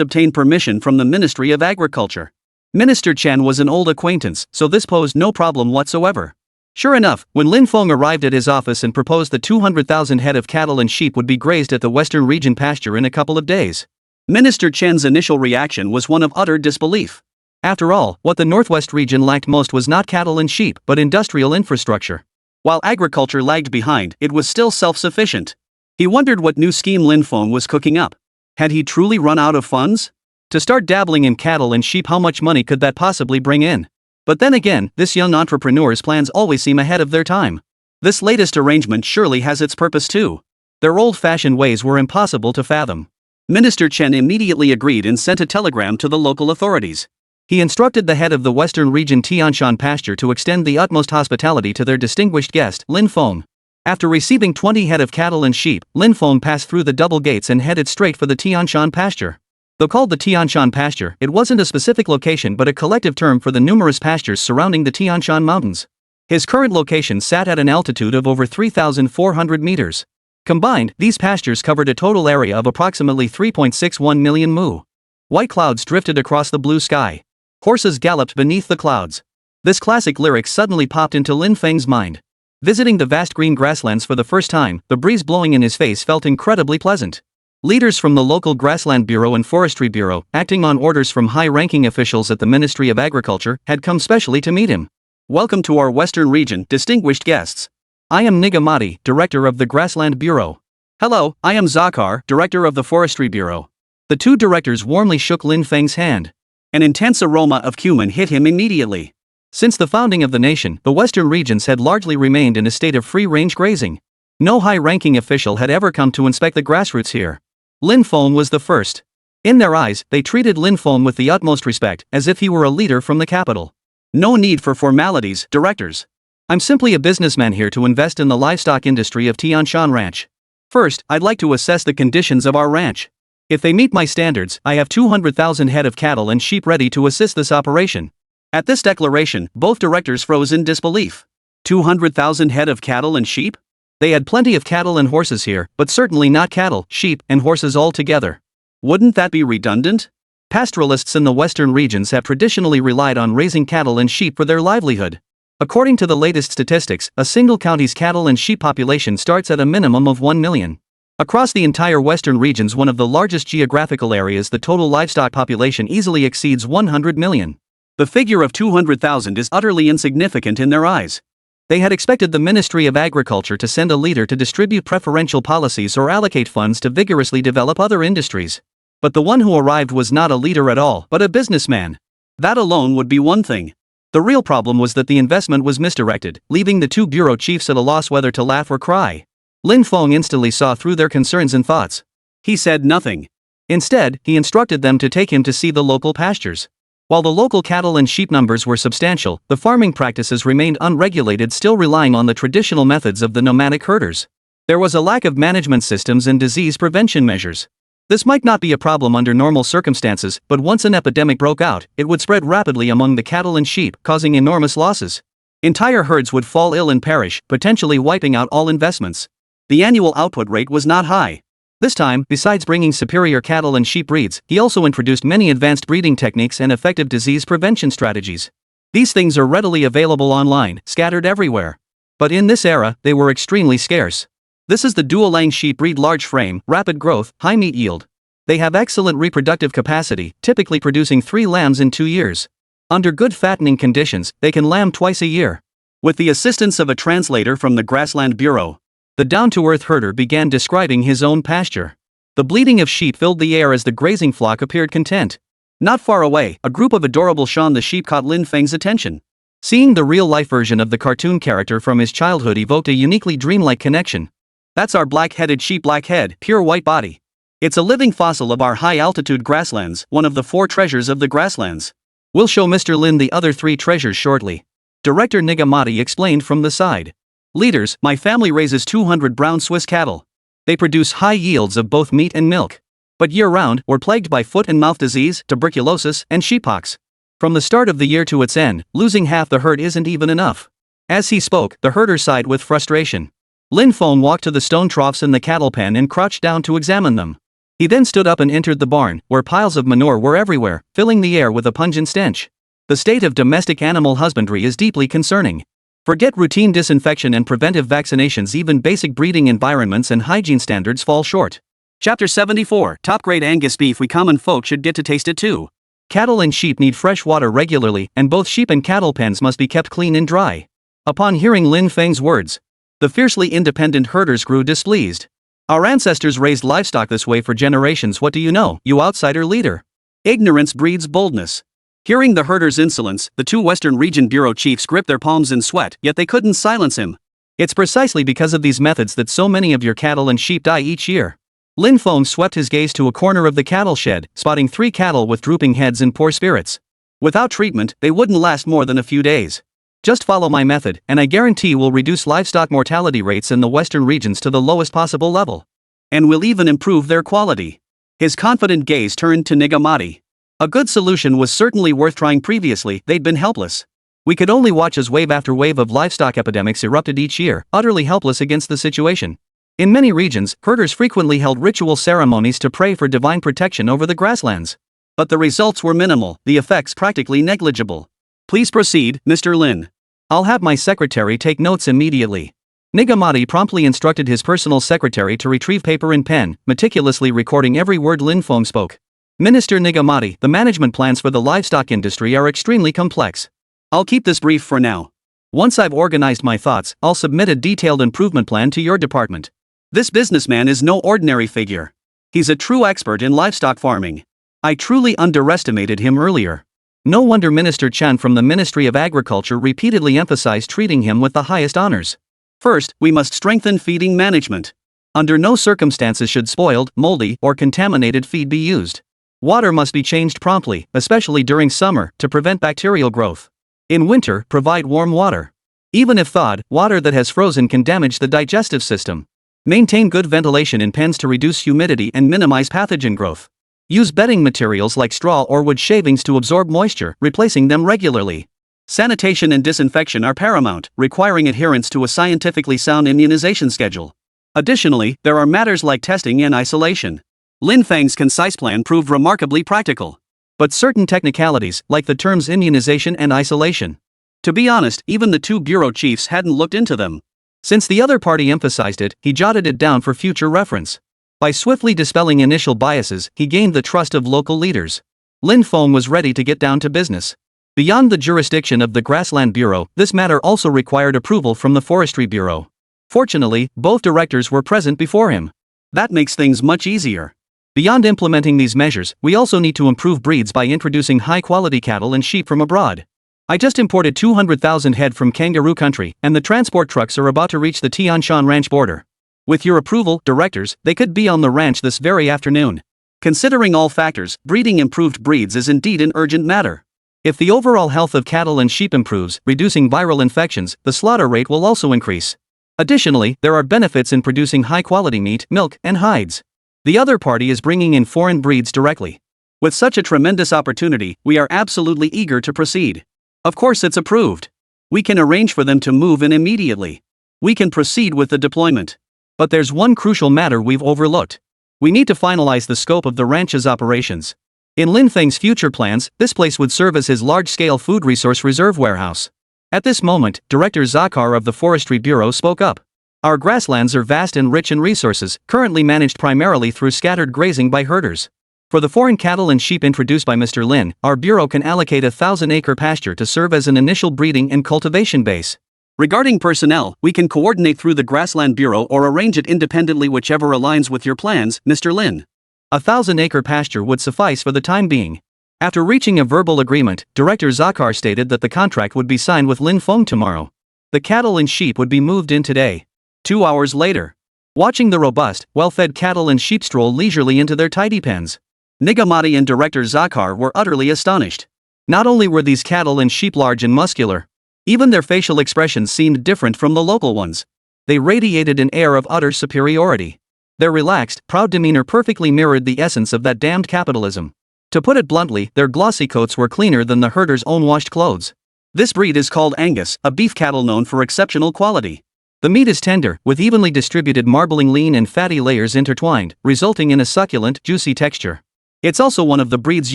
obtain permission from the Ministry of Agriculture. Minister Chen was an old acquaintance, so this posed no problem whatsoever. Sure enough, when Lin Feng arrived at his office and proposed that 200,000 head of cattle and sheep would be grazed at the Western Region pasture in a couple of days, Minister Chen's initial reaction was one of utter disbelief. After all, what the Northwest region lacked most was not cattle and sheep but industrial infrastructure. While agriculture lagged behind, it was still self-sufficient. He wondered what new scheme Lin Feng was cooking up. Had he truly run out of funds? To start dabbling in cattle and sheep, how much money could that possibly bring in? But then again, this young entrepreneur's plans always seem ahead of their time. This latest arrangement surely has its purpose too. Their old-fashioned ways were impossible to fathom. Minister Chen immediately agreed and sent a telegram to the local authorities. He instructed the head of the Western Region Tianshan pasture to extend the utmost hospitality to their distinguished guest, Lin Feng. After receiving 20 head of cattle and sheep, Lin Feng passed through the double gates and headed straight for the Tianshan pasture. Though called the Tianshan pasture, it wasn't a specific location but a collective term for the numerous pastures surrounding the Tianshan mountains. His current location sat at an altitude of over 3,400 meters. Combined, these pastures covered a total area of approximately 3.61 million mu. White clouds drifted across the blue sky. Horses galloped beneath the clouds. This classic lyric suddenly popped into Lin Feng's mind. Visiting the vast green grasslands for the first time, the breeze blowing in his face felt incredibly pleasant. Leaders from the local Grassland Bureau and Forestry Bureau, acting on orders from high-ranking officials at the Ministry of Agriculture, had come specially to meet him. Welcome to our Western region, distinguished guests. I am Nigamati, Director of the Grassland Bureau. Hello, I am Zakar, Director of the Forestry Bureau. The two directors warmly shook Lin Feng's hand. An intense aroma of cumin hit him immediately. Since the founding of the nation, the Western regions had largely remained in a state of free-range grazing. No high-ranking official had ever come to inspect the grassroots here. Lin Feng was the first. In their eyes, they treated Lin Feng with the utmost respect, as if he were a leader from the capital. No need for formalities, directors. I'm simply a businessman here to invest in the livestock industry of Tianshan Ranch. First, I'd like to assess the conditions of our ranch. If they meet my standards, I have 200,000 head of cattle and sheep ready to assist this operation. At this declaration, both directors froze in disbelief. 200,000 head of cattle and sheep? They had plenty of cattle and horses here, but certainly not cattle, sheep, and horses all together. Wouldn't that be redundant? Pastoralists in the western regions have traditionally relied on raising cattle and sheep for their livelihood. According to the latest statistics, a single county's cattle and sheep population starts at a minimum of 1 million. Across the entire western regions, one of the largest geographical areas, the total livestock population easily exceeds 100 million. The figure of 200,000 is utterly insignificant in their eyes. They had expected the Ministry of Agriculture to send a leader to distribute preferential policies or allocate funds to vigorously develop other industries. But the one who arrived was not a leader at all, but a businessman. That alone would be one thing. The real problem was that the investment was misdirected, leaving the two bureau chiefs at a loss whether to laugh or cry. Lin Feng instantly saw through their concerns and thoughts. He said nothing. Instead, he instructed them to take him to see the local pastures. While the local cattle and sheep numbers were substantial, the farming practices remained unregulated, still relying on the traditional methods of the nomadic herders. There was a lack of management systems and disease prevention measures. This might not be a problem under normal circumstances, but once an epidemic broke out, it would spread rapidly among the cattle and sheep, causing enormous losses. Entire herds would fall ill and perish, potentially wiping out all investments. The annual output rate was not high. This time, besides bringing superior cattle and sheep breeds, he also introduced many advanced breeding techniques and effective disease prevention strategies. These things are readily available online, scattered everywhere. But in this era, they were extremely scarce. This is the Duolang sheep breed: large frame, rapid growth, high meat yield. They have excellent reproductive capacity, typically producing 3 lambs in 2 years. Under good fattening conditions, they can lamb twice a year. With the assistance of a translator from the Grassland Bureau, the down-to-earth herder began describing his own pasture. The bleating of sheep filled the air as the grazing flock appeared content. Not far away, a group of adorable Shan the sheep caught Lin Feng's attention. Seeing the real-life version of the cartoon character from his childhood evoked a uniquely dreamlike connection. That's our black-headed sheep, black head, pure white body. It's a living fossil of our high-altitude grasslands, one of the 4 treasures of the grasslands. We'll show Mr. Lin the other 3 treasures shortly. Director Nigamati explained from the side. Leaders, my family raises 200 brown Swiss cattle. They produce high yields of both meat and milk. but year-round were plagued by foot and mouth disease, tuberculosis, and sheeppox. From the start of the year to its end, losing half the herd isn't even enough. As he spoke, the herder sighed with frustration. Lin Feng walked to the stone troughs in the cattle pen and crouched down to examine them. He then stood up and entered the barn, where piles of manure were everywhere, filling the air with a pungent stench. The state of domestic animal husbandry is deeply concerning. Forget routine disinfection and preventive vaccinations, even basic breeding environments and hygiene standards fall short. Chapter 74, Top-grade Angus beef. We common folk should get to taste it too. Cattle and sheep need fresh water regularly, and both sheep and cattle pens must be kept clean and dry. Upon hearing Lin Feng's words, the fiercely independent herders grew displeased. Our ancestors raised livestock this way for generations. What do you know, you outsider leader? Ignorance breeds boldness. Hearing the herder's insolence, the two Western Region Bureau chiefs gripped their palms in sweat, yet they couldn't silence him. It's precisely because of these methods that so many of your cattle and sheep die each year. Lin Feng swept his gaze to a corner of the cattle shed, spotting 3 cattle with drooping heads and poor spirits. Without treatment, they wouldn't last more than a few days. Just follow my method, and I guarantee we'll reduce livestock mortality rates in the western regions to the lowest possible level. And we'll even improve their quality. His confident gaze turned to Nigamati. A good solution was certainly worth trying. Previously, they'd been helpless. We could only watch as wave after wave of livestock epidemics erupted each year, utterly helpless against the situation. In many regions, herders frequently held ritual ceremonies to pray for divine protection over the grasslands. But the results were minimal, the effects practically negligible. Please proceed, Mr. Lin. I'll have my secretary take notes immediately. Nigamati promptly instructed his personal secretary to retrieve paper and pen, meticulously recording every word Lin Feng spoke. Minister Nigamati, the management plans for the livestock industry are extremely complex. I'll keep this brief for now. Once I've organized my thoughts, I'll submit a detailed improvement plan to your department. This businessman is no ordinary figure. He's a true expert in livestock farming. I truly underestimated him earlier. No wonder Minister Chen from the Ministry of Agriculture repeatedly emphasized treating him with the highest honors. First, we must strengthen feeding management. Under no circumstances should spoiled, moldy, or contaminated feed be used. Water must be changed promptly, especially during summer, to prevent bacterial growth. In winter, provide warm water. Even if thawed, water that has frozen can damage the digestive system. Maintain good ventilation in pens to reduce humidity and minimize pathogen growth. Use bedding materials like straw or wood shavings to absorb moisture, replacing them regularly. Sanitation and disinfection are paramount, requiring adherence to a scientifically sound immunization schedule. Additionally, there are matters like testing and isolation. Lin Feng's concise plan proved remarkably practical. But certain technicalities, like the terms immunization and isolation. To be honest, even the 2 bureau chiefs hadn't looked into them. Since the other party emphasized it, he jotted it down for future reference. By swiftly dispelling initial biases, he gained the trust of local leaders. Lin Feng was ready to get down to business. Beyond the jurisdiction of the Grassland Bureau, this matter also required approval from the Forestry Bureau. Fortunately, both directors were present before him. That makes things much easier. Beyond implementing these measures, we also need to improve breeds by introducing high-quality cattle and sheep from abroad. I just imported 200,000 head from kangaroo country, and the transport trucks are about to reach the Tianshan Ranch border. With your approval, directors, they could be on the ranch this very afternoon. Considering all factors, breeding improved breeds is indeed an urgent matter. If the overall health of cattle and sheep improves, reducing viral infections, the slaughter rate will also increase. Additionally, there are benefits in producing high-quality meat, milk, and hides. The other party is bringing in foreign breeds directly. With such a tremendous opportunity, we are absolutely eager to proceed. Of course it's approved. We can arrange for them to move in immediately. We can proceed with the deployment. But there's one crucial matter we've overlooked. We need to finalize the scope of the ranch's operations. In Lin Feng's future plans, this place would serve as his large-scale food resource reserve warehouse. At this moment, Director Zakar of the Forestry Bureau spoke up. Our grasslands are vast and rich in resources, currently managed primarily through scattered grazing by herders. For the foreign cattle and sheep introduced by Mr. Lin, our bureau can allocate a 1,000-acre pasture to serve as an initial breeding and cultivation base. Regarding personnel, we can coordinate through the Grassland Bureau or arrange it independently, whichever aligns with your plans, Mr. Lin. A 1,000-acre pasture would suffice for the time being. After reaching a verbal agreement, Director Zakar stated that the contract would be signed with Lin Feng tomorrow. The cattle and sheep would be moved in today. 2 hours later. Watching the robust, well-fed cattle and sheep stroll leisurely into their tidy pens, Nigamati and Director Zakar were utterly astonished. Not only were these cattle and sheep large and muscular, even their facial expressions seemed different from the local ones. They radiated an air of utter superiority. Their relaxed, proud demeanor perfectly mirrored the essence of that damned capitalism. To put it bluntly, their glossy coats were cleaner than the herder's own washed clothes. This breed is called Angus, a beef cattle known for exceptional quality. The meat is tender, with evenly distributed marbling lean and fatty layers intertwined, resulting in a succulent, juicy texture. It's also one of the breeds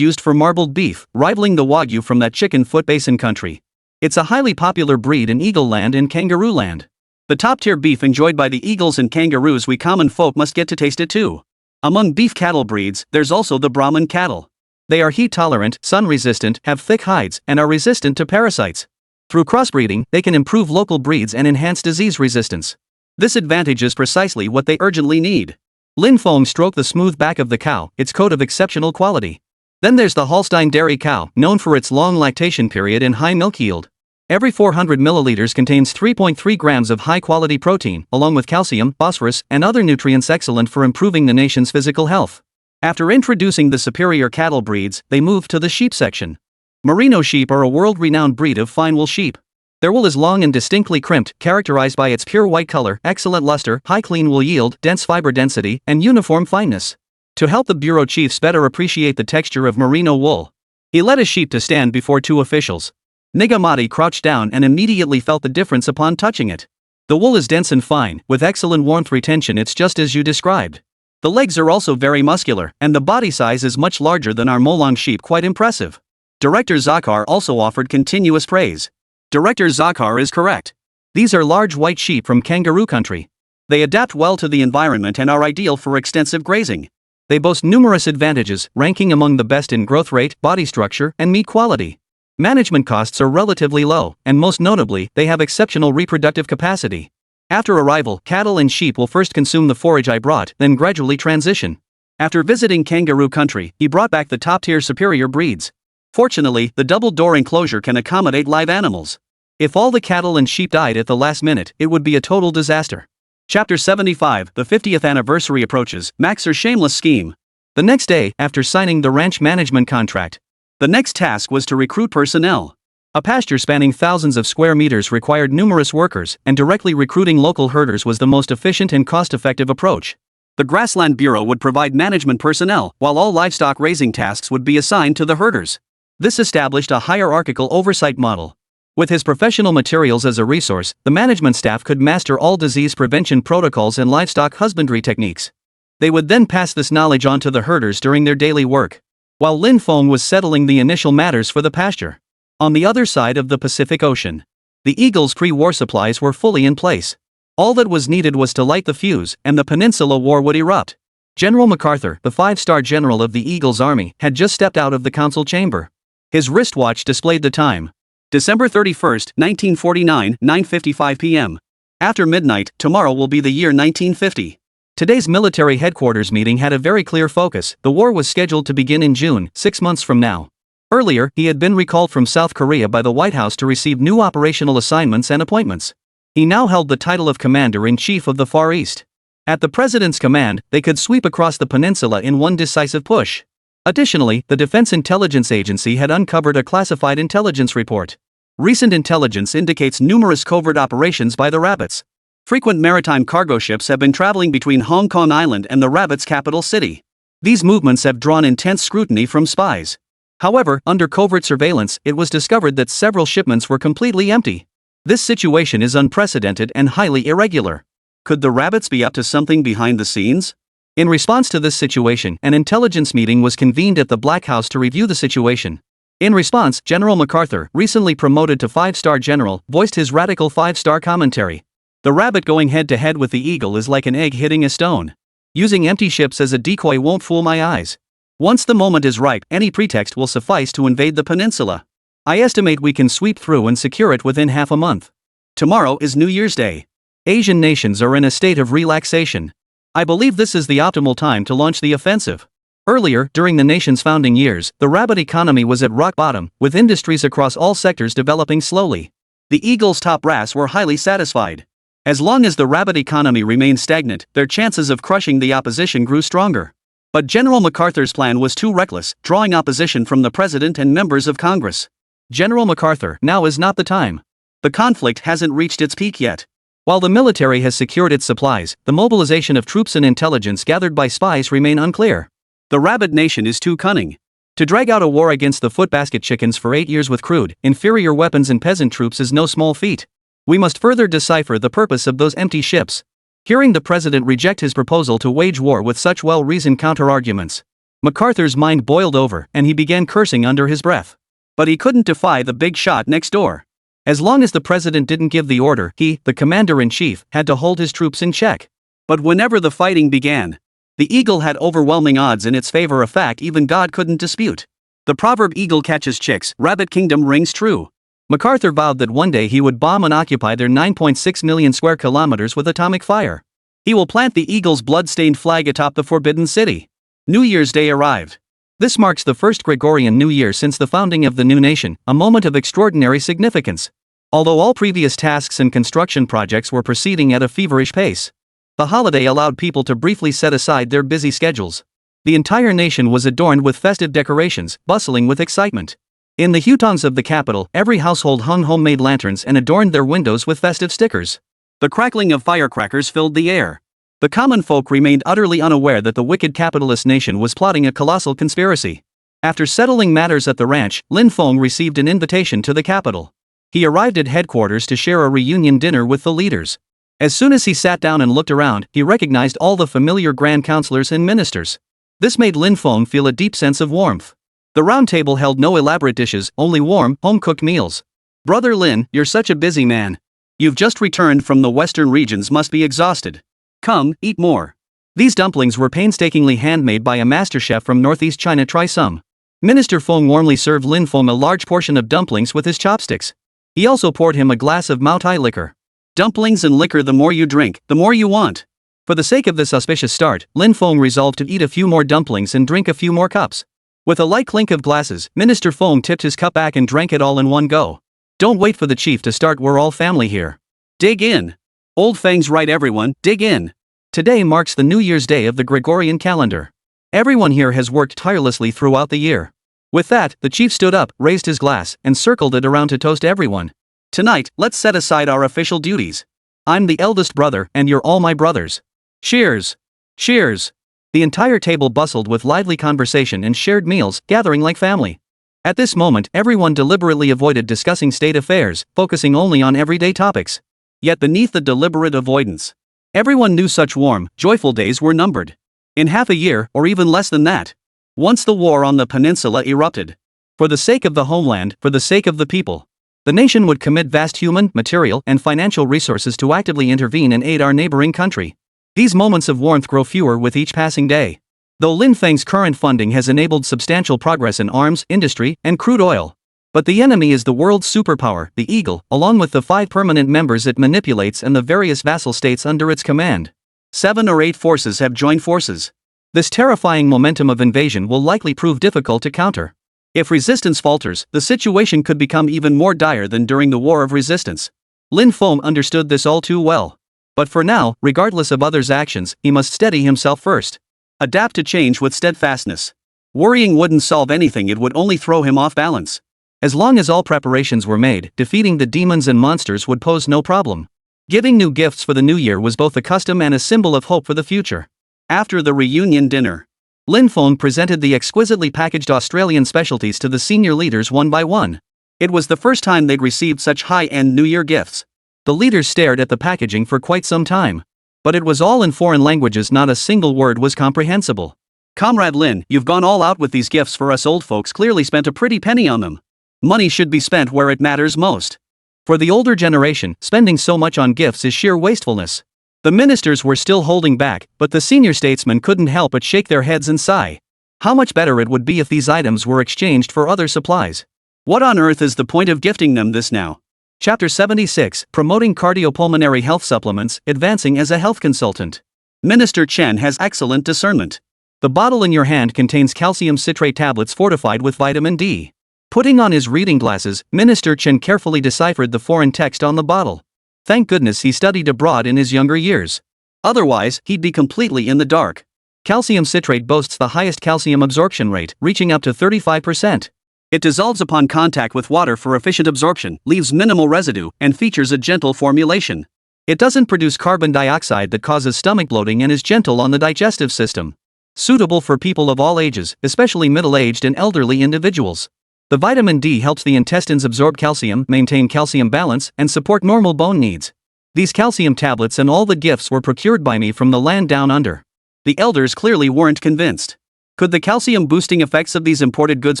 used for marbled beef, rivaling the Wagyu from that chicken foot basin country. It's a highly popular breed in Eagle Land and Kangaroo Land. The top-tier beef enjoyed by the eagles and kangaroos, we common folk must get to taste it too. Among beef cattle breeds, there's also the Brahman cattle. They are heat-tolerant, sun-resistant, have thick hides, and are resistant to parasites. Through crossbreeding, they can improve local breeds and enhance disease resistance. This advantage is precisely what they urgently need. Lin Feng stroked the smooth back of the cow, its coat of exceptional quality. Then there's the Holstein dairy cow, known for its long lactation period and high milk yield. Every 400 milliliters contains 3.3 grams of high-quality protein, along with calcium, phosphorus, and other nutrients excellent for improving the nation's physical health. After introducing the superior cattle breeds, they moved to the sheep section. Merino sheep are a world-renowned breed of fine wool sheep. Their wool is long and distinctly crimped, characterized by its pure white color, excellent luster, high clean wool yield, dense fiber density, and uniform fineness. To help the bureau chiefs better appreciate the texture of merino wool, he led his sheep to stand before two officials. Nigamati crouched down and immediately felt the difference upon touching it. The wool is dense and fine, with excellent warmth retention. It's just as you described. The legs are also very muscular, and the body size is much larger than our Molong sheep, quite impressive. Director Zakar also offered continuous praise. Director Zakar is correct. These are large white sheep from kangaroo country. They adapt well to the environment and are ideal for extensive grazing. They boast numerous advantages, ranking among the best in growth rate, body structure, and meat quality. Management costs are relatively low, and most notably, they have exceptional reproductive capacity. After arrival, cattle and sheep will first consume the forage I brought, then gradually transition. After visiting kangaroo country, he brought back the top-tier superior breeds. Fortunately, the double-door enclosure can accommodate live animals. If all the cattle and sheep died at the last minute, it would be a total disaster. Chapter 75, the 50th anniversary approaches, Maxer's shameless scheme. The next day, after signing the ranch management contract, the next task was to recruit personnel. A pasture spanning thousands of square meters required numerous workers, and directly recruiting local herders was the most efficient and cost-effective approach. The Grassland Bureau would provide management personnel, while all livestock raising tasks would be assigned to the herders. This established a hierarchical oversight model. With his professional materials as a resource, the management staff could master all disease prevention protocols and livestock husbandry techniques. They would then pass this knowledge on to the herders during their daily work, while Lin Feng was settling the initial matters for the pasture. On the other side of the Pacific Ocean, the Eagles' pre-war supplies were fully in place. All that was needed was to light the fuse, and the Peninsula War would erupt. General MacArthur, the five-star general of the Eagles' army, had just stepped out of the council chamber. His wristwatch displayed the time. December 31st, 1949, 9:55 p.m. After midnight, tomorrow will be the year 1950. Today's military headquarters meeting had a very clear focus. The war was scheduled to begin in June, 6 months from now. Earlier, he had been recalled from South Korea by the White House to receive new operational assignments and appointments. He now held the title of Commander-in-Chief of the Far East. At the President's command, they could sweep across the peninsula in one decisive push. Additionally, the Defense Intelligence Agency had uncovered a classified intelligence report. Recent intelligence indicates numerous covert operations by the Rabbits. Frequent maritime cargo ships have been traveling between Hong Kong Island and the Rabbits' capital city. These movements have drawn intense scrutiny from spies. However, under covert surveillance, it was discovered that several shipments were completely empty. This situation is unprecedented and highly irregular. Could the Rabbits be up to something behind the scenes? In response to this situation, an intelligence meeting was convened at the Black House to review the situation. In response, General MacArthur, recently promoted to five-star general, voiced his radical five-star commentary. The rabbit going head-to-head with the eagle is like an egg hitting a stone. Using empty ships as a decoy won't fool my eyes. Once the moment is ripe, any pretext will suffice to invade the peninsula. I estimate we can sweep through and secure it within half a month. Tomorrow is New Year's Day. Asian nations are in a state of relaxation. I believe this is the optimal time to launch the offensive. Earlier, during the nation's founding years, the rabbit economy was at rock bottom, with industries across all sectors developing slowly. The Eagles' top brass were highly satisfied. As long as the rabbit economy remained stagnant, their chances of crushing the opposition grew stronger. But General MacArthur's plan was too reckless, drawing opposition from the President and members of Congress. General MacArthur, now is not the time. The conflict hasn't reached its peak yet. While the military has secured its supplies, the mobilization of troops and intelligence gathered by spies remain unclear. The rabid nation is too cunning. To drag out a war against the footbasket chickens for 8 years with crude, inferior weapons and peasant troops is no small feat. We must further decipher the purpose of those empty ships. Hearing the president reject his proposal to wage war with such well-reasoned counter-arguments, MacArthur's mind boiled over and he began cursing under his breath. But he couldn't defy the big shot next door. As long as the president didn't give the order, he, the commander-in-chief, had to hold his troops in check. But whenever the fighting began, the eagle had overwhelming odds in its favor, a fact even God couldn't dispute. The proverb "eagle catches chicks, rabbit kingdom" rings true. MacArthur vowed that one day he would bomb and occupy their 9.6 million square kilometers with atomic fire. He will plant the eagle's blood-stained flag atop the Forbidden City. New Year's Day arrived. This marks the first Gregorian New Year since the founding of the new nation, a moment of extraordinary significance. Although all previous tasks and construction projects were proceeding at a feverish pace, the holiday allowed people to briefly set aside their busy schedules. The entire nation was adorned with festive decorations, bustling with excitement. In the hutongs of the capital, every household hung homemade lanterns and adorned their windows with festive stickers. The crackling of firecrackers filled the air. The common folk remained utterly unaware that the wicked capitalist nation was plotting a colossal conspiracy. After settling matters at the ranch, Lin Feng received an invitation to the capital. He arrived at headquarters to share a reunion dinner with the leaders. As soon as he sat down and looked around, he recognized all the familiar grand counselors and ministers. This made Lin Feng feel a deep sense of warmth. The round table held no elaborate dishes, only warm, home-cooked meals. "Brother Lin, you're such a busy man. You've just returned from the western regions, must be exhausted. Come, eat more." These dumplings were painstakingly handmade by a master chef from northeast China. Try some. Minister Feng warmly served Lin Feng a large portion of dumplings with his chopsticks. He also poured him a glass of Mao Tai liquor. Dumplings and liquor, the more you drink, the more you want. For the sake of this auspicious start, Lin Feng resolved to eat a few more dumplings and drink a few more cups. With a light clink of glasses, Minister Feng tipped his cup back and drank it all in one go. "Don't wait for the chief to start, we're all family here. Dig in." Old Feng's right, everyone, dig in. Today marks the New Year's Day of the Gregorian calendar. Everyone here has worked tirelessly throughout the year. With that, the chief stood up, raised his glass, and circled it around to toast everyone. "Tonight, let's set aside our official duties. I'm the eldest brother, and you're all my brothers. Cheers! Cheers!" The entire table bustled with lively conversation and shared meals, gathering like family. At this moment, everyone deliberately avoided discussing state affairs, focusing only on everyday topics. Yet beneath the deliberate avoidance, everyone knew such warm, joyful days were numbered. In half a year, or even less than that, once the war on the peninsula erupted. For the sake of the homeland, for the sake of the people, the nation would commit vast human, material, and financial resources to actively intervene and aid our neighboring country. These moments of warmth grow fewer with each passing day. Though Lin Feng's current funding has enabled substantial progress in arms, industry, and crude oil. But the enemy is the world's superpower, the Eagle, along with the 5 permanent members it manipulates and the various vassal states under its command. 7 or 8 forces have joined forces. This terrifying momentum of invasion will likely prove difficult to counter. If resistance falters, the situation could become even more dire than during the War of Resistance. Lin Feng understood this all too well. But for now, regardless of others' actions, he must steady himself first. Adapt to change with steadfastness. Worrying wouldn't solve anything, it would only throw him off balance. As long as all preparations were made, defeating the demons and monsters would pose no problem. Giving new gifts for the new year was both a custom and a symbol of hope for the future. After the reunion dinner, Lin Feng presented the exquisitely packaged Australian specialties to the senior leaders one by one. It was the first time they'd received such high-end New Year gifts. The leaders stared at the packaging for quite some time. But it was all in foreign languages, not a single word was comprehensible. "Comrade Lin, you've gone all out with these gifts for us old folks, clearly spent a pretty penny on them. Money should be spent where it matters most. For the older generation, spending so much on gifts is sheer wastefulness." The ministers were still holding back, but the senior statesmen couldn't help but shake their heads and sigh. How much better it would be if these items were exchanged for other supplies. What on earth is the point of gifting them this now? Chapter 76, Promoting Cardiopulmonary Health Supplements, Advancing as a Health Consultant. Minister Chen has excellent discernment. The bottle in your hand contains calcium citrate tablets fortified with vitamin D. Putting on his reading glasses, Minister Chen carefully deciphered the foreign text on the bottle. Thank goodness he studied abroad in his younger years. Otherwise, he'd be completely in the dark. Calcium citrate boasts the highest calcium absorption rate, reaching up to 35%. It dissolves upon contact with water for efficient absorption, leaves minimal residue, and features a gentle formulation. It doesn't produce carbon dioxide that causes stomach bloating and is gentle on the digestive system. Suitable for people of all ages, especially middle-aged and elderly individuals. The vitamin D helps the intestines absorb calcium, maintain calcium balance, and support normal bone needs. These calcium tablets and all the gifts were procured by me from the land down under. The elders clearly weren't convinced. Could the calcium-boosting effects of these imported goods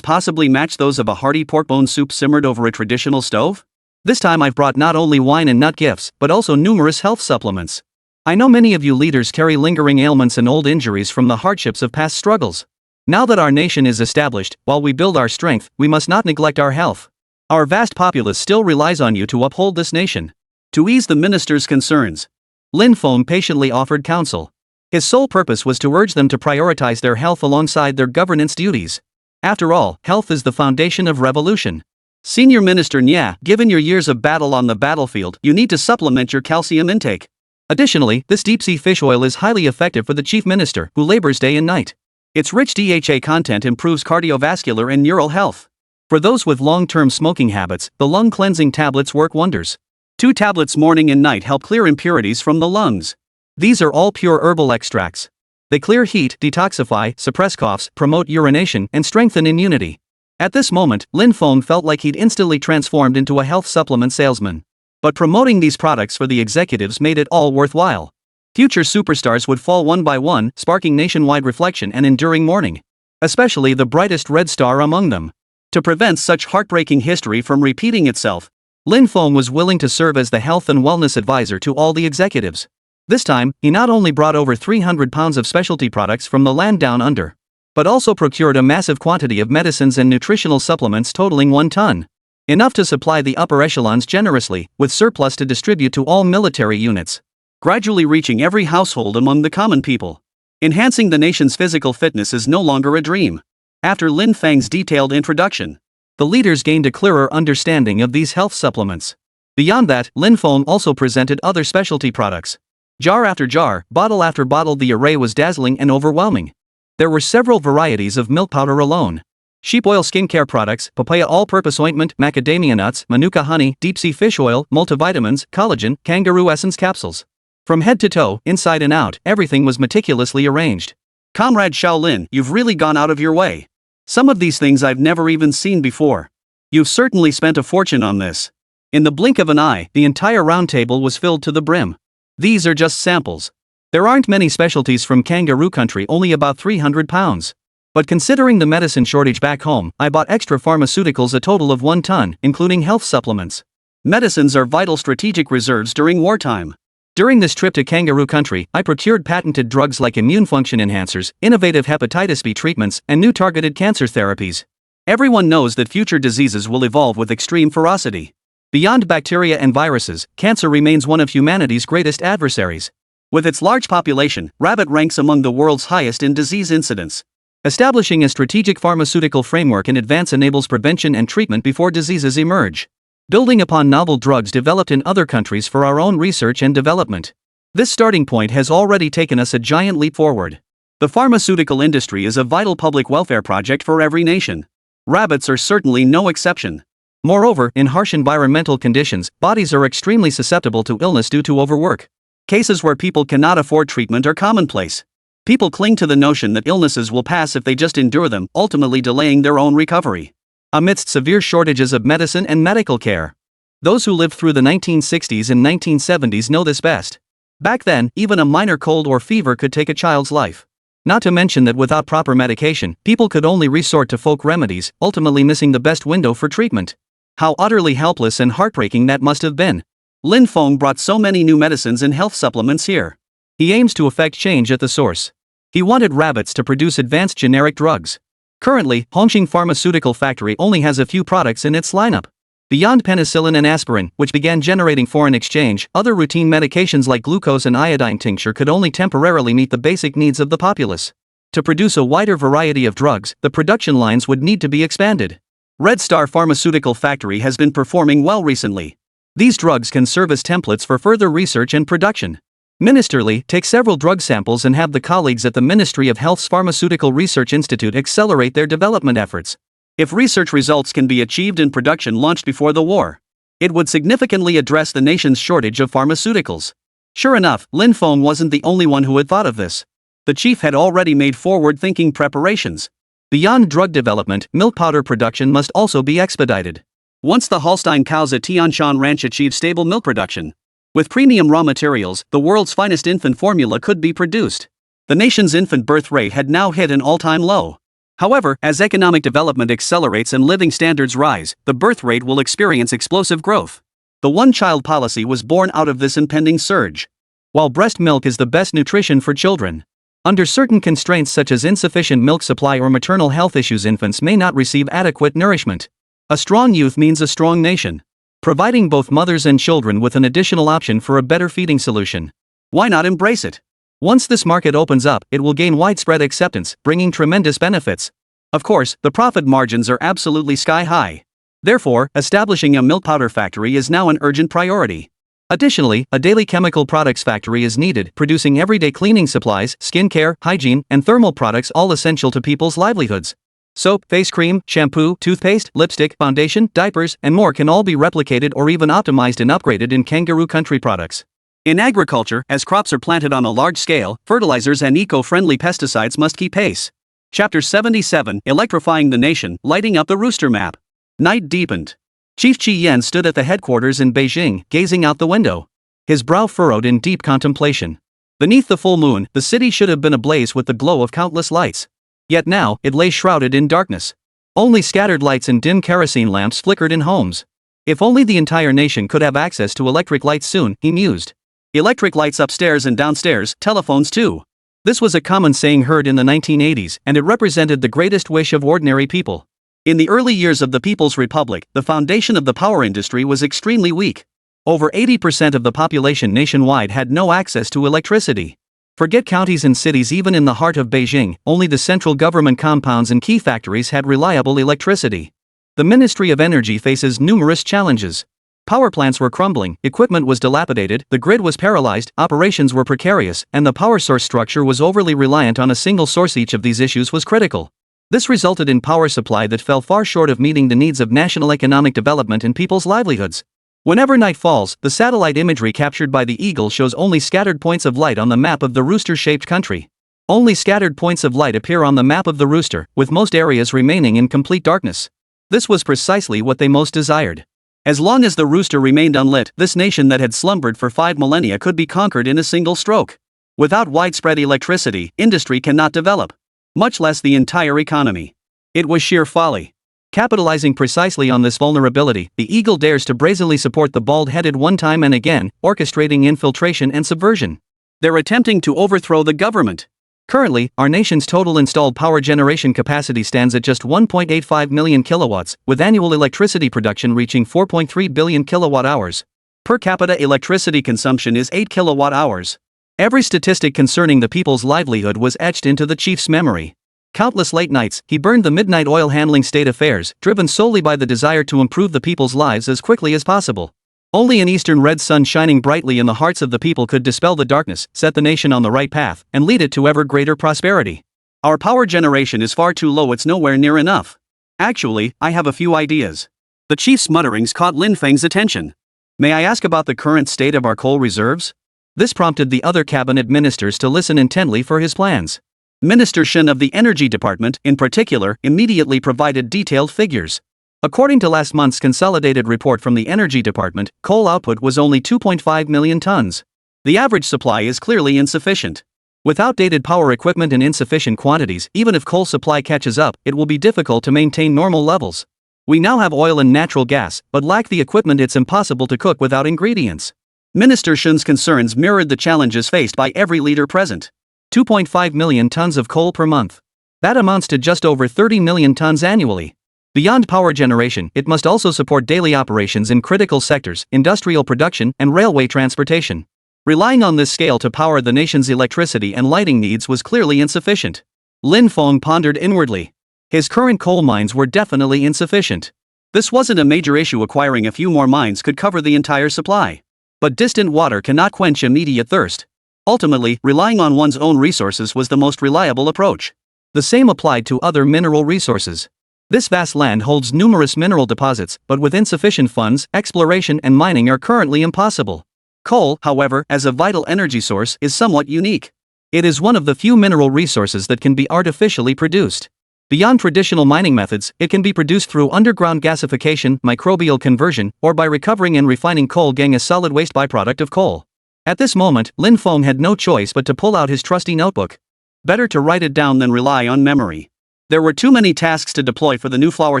possibly match those of a hearty pork bone soup simmered over a traditional stove? This time I've brought not only wine and nut gifts, but also numerous health supplements. I know many of you leaders carry lingering ailments and old injuries from the hardships of past struggles. Now that our nation is established, while we build our strength, we must not neglect our health. Our vast populace still relies on you to uphold this nation. To ease the minister's concerns, Lin Feng patiently offered counsel. His sole purpose was to urge them to prioritize their health alongside their governance duties. After all, health is the foundation of revolution. Senior Minister Nya, given your years of battle on the battlefield, you need to supplement your calcium intake. Additionally, this deep-sea fish oil is highly effective for the Chief Minister, who labors day and night. Its rich DHA content improves cardiovascular and neural health. For those with long-term smoking habits, the lung cleansing tablets work wonders. 2 tablets morning and night help clear impurities from the lungs. These are all pure herbal extracts. They clear heat, detoxify, suppress coughs, promote urination, and strengthen immunity. At this moment, Lin Feng felt like he'd instantly transformed into a health supplement salesman. But promoting these products for the executives made it all worthwhile. Future superstars would fall one by one, sparking nationwide reflection and enduring mourning. Especially the brightest red star among them. To prevent such heartbreaking history from repeating itself, Lin Feng was willing to serve as the health and wellness advisor to all the executives. This time, he not only brought over 300 pounds of specialty products from the land down under, but also procured a massive quantity of medicines and nutritional supplements totaling 1 ton. Enough to supply the upper echelons generously, with surplus to distribute to all military units. Gradually reaching every household among the common people. Enhancing the nation's physical fitness is no longer a dream. After Lin Feng's detailed introduction, the leaders gained a clearer understanding of these health supplements. Beyond that, Lin Feng also presented other specialty products. Jar after jar, bottle after bottle, the array was dazzling and overwhelming. There were several varieties of milk powder alone. Sheep oil skincare products, papaya all-purpose ointment, macadamia nuts, manuka honey, deep-sea fish oil, multivitamins, collagen, kangaroo essence capsules. From head to toe, inside and out, everything was meticulously arranged. Comrade Shaolin, you've really gone out of your way. Some of these things I've never even seen before. You've certainly spent a fortune on this. In the blink of an eye, the entire round table was filled to the brim. These are just samples. There aren't many specialties from kangaroo country, only about 300 pounds. But considering the medicine shortage back home, I bought extra pharmaceuticals, a total of 1 ton, including health supplements. Medicines are vital strategic reserves during wartime. During this trip to kangaroo country, I procured patented drugs like immune function enhancers, innovative hepatitis B treatments, and new targeted cancer therapies. Everyone knows that future diseases will evolve with extreme ferocity. Beyond bacteria and viruses, cancer remains one of humanity's greatest adversaries. With its large population, rabbit ranks among the world's highest in disease incidence. Establishing a strategic pharmaceutical framework in advance enables prevention and treatment before diseases emerge. Building upon novel drugs developed in other countries for our own research and development. This starting point has already taken us a giant leap forward. The pharmaceutical industry is a vital public welfare project for every nation. Rabbits are certainly no exception. Moreover, in harsh environmental conditions, bodies are extremely susceptible to illness due to overwork. Cases where people cannot afford treatment are commonplace. People cling to the notion that illnesses will pass if they just endure them, ultimately delaying their own recovery. Amidst severe shortages of medicine and medical care. Those who lived through the 1960s and 1970s know this best. Back then, even a minor cold or fever could take a child's life. Not to mention that without proper medication, people could only resort to folk remedies, ultimately missing the best window for treatment. How utterly helpless and heartbreaking that must have been. Lin Feng brought so many new medicines and health supplements here. He aims to effect change at the source. He wanted rabbits to produce advanced generic drugs. Currently, Hongqing Pharmaceutical Factory only has a few products in its lineup. Beyond penicillin and aspirin, which began generating foreign exchange, other routine medications like glucose and iodine tincture could only temporarily meet the basic needs of the populace. To produce a wider variety of drugs, the production lines would need to be expanded. Red Star Pharmaceutical Factory has been performing well recently. These drugs can serve as templates for further research and production. Ministerly, take several drug samples and have the colleagues at the Ministry of Health's Pharmaceutical Research Institute accelerate their development efforts. If research results can be achieved and production launched before the war, it would significantly address the nation's shortage of pharmaceuticals. Sure enough, Lin Feng wasn't the only one who had thought of this. The chief had already made forward-thinking preparations. Beyond drug development, milk powder production must also be expedited. Once the Holstein cows at Tianshan Ranch achieved stable milk production, with premium raw materials, the world's finest infant formula could be produced. The nation's infant birth rate had now hit an all-time low. However, as economic development accelerates and living standards rise, the birth rate will experience explosive growth. The one-child policy was born out of this impending surge. While breast milk is the best nutrition for children, under certain constraints such as insufficient milk supply or maternal health issues, infants may not receive adequate nourishment. A strong youth means a strong nation. Providing both mothers and children with an additional option for a better feeding solution. Why not embrace it? Once this market opens up, it will gain widespread acceptance, bringing tremendous benefits. Of course, the profit margins are absolutely sky high. Therefore, establishing a milk powder factory is now an urgent priority. Additionally, a daily chemical products factory is needed, producing everyday cleaning supplies, skincare, hygiene, and thermal products, all essential to people's livelihoods. Soap, face cream, shampoo, toothpaste, lipstick, foundation, diapers, and more can all be replicated or even optimized and upgraded in kangaroo country products. In agriculture, as crops are planted on a large scale, fertilizers and eco-friendly pesticides must keep pace. Chapter 77, Electrifying the Nation, Lighting Up the Rooster Map. Night deepened. Chief Chi Yen stood at the headquarters in Beijing, gazing out the window. His brow furrowed in deep contemplation. Beneath the full moon, the city should have been ablaze with the glow of countless lights. Yet now, it lay shrouded in darkness. Only scattered lights and dim kerosene lamps flickered in homes. If only the entire nation could have access to electric lights soon, he mused. Electric lights upstairs and downstairs, telephones too. This was a common saying heard in the 1980s, and it represented the greatest wish of ordinary people. In the early years of the People's Republic, the foundation of the power industry was extremely weak. Over 80% of the population nationwide had no access to electricity. Forget counties and cities. Even in the heart of Beijing, only the central government compounds and key factories had reliable electricity. The Ministry of Energy faces numerous challenges. Power plants were crumbling, equipment was dilapidated, the grid was paralyzed, operations were precarious, and the power source structure was overly reliant on a single source. Each of these issues was critical. This resulted in power supply that fell far short of meeting the needs of national economic development and people's livelihoods. Whenever night falls, the satellite imagery captured by the eagle shows only scattered points of light on the map of the rooster-shaped country. Only scattered points of light appear on the map of the rooster, with most areas remaining in complete darkness. This was precisely what they most desired. As long as the rooster remained unlit, this nation that had slumbered for 5 millennia could be conquered in a single stroke. Without widespread electricity, industry cannot develop, much less the entire economy. It was sheer folly. Capitalizing precisely on this vulnerability, the eagle dares to brazenly support the bald-headed one time and again, orchestrating infiltration and subversion. They're attempting to overthrow the government. Currently, our nation's total installed power generation capacity stands at just 1.85 million kilowatts, with annual electricity production reaching 4.3 billion kilowatt-hours. Per capita electricity consumption is 8 kilowatt-hours. Every statistic concerning the people's livelihood was etched into the chief's memory. Countless late nights, he burned the midnight oil handling state affairs, driven solely by the desire to improve the people's lives as quickly as possible. Only an eastern red sun shining brightly in the hearts of the people could dispel the darkness, set the nation on the right path, and lead it to ever greater prosperity. Our power generation is far too low, it's nowhere near enough. Actually, I have a few ideas. The chief's mutterings caught Lin Feng's attention. May I ask about the current state of our coal reserves? This prompted the other cabinet ministers to listen intently for his plans. Minister Shen of the Energy Department, in particular, immediately provided detailed figures. According to last month's consolidated report from the Energy Department, coal output was only 2.5 million tons. The average supply is clearly insufficient. With outdated power equipment and insufficient quantities, even if coal supply catches up, it will be difficult to maintain normal levels. We now have oil and natural gas, but lack the equipment. It's impossible to cook without ingredients. Minister Shen's concerns mirrored the challenges faced by every leader present. 2.5 million tons of coal per month. That amounts to just over 30 million tons annually. Beyond power generation, it must also support daily operations in critical sectors, industrial production, and railway transportation. Relying on this scale to power the nation's electricity and lighting needs was clearly insufficient. Lin Feng pondered inwardly. His current coal mines were definitely insufficient. This wasn't a major issue. Acquiring a few more mines could cover the entire supply. But distant water cannot quench immediate thirst. Ultimately, relying on one's own resources was the most reliable approach. The same applied to other mineral resources. This vast land holds numerous mineral deposits, but with insufficient funds, exploration and mining are currently impossible. Coal, however, as a vital energy source, is somewhat unique. It is one of the few mineral resources that can be artificially produced. Beyond traditional mining methods, it can be produced through underground gasification, microbial conversion, or by recovering and refining coal gangue, a solid waste byproduct of coal. At this moment, Lin Feng had no choice but to pull out his trusty notebook. Better to write it down than rely on memory. There were too many tasks to deploy for the new flower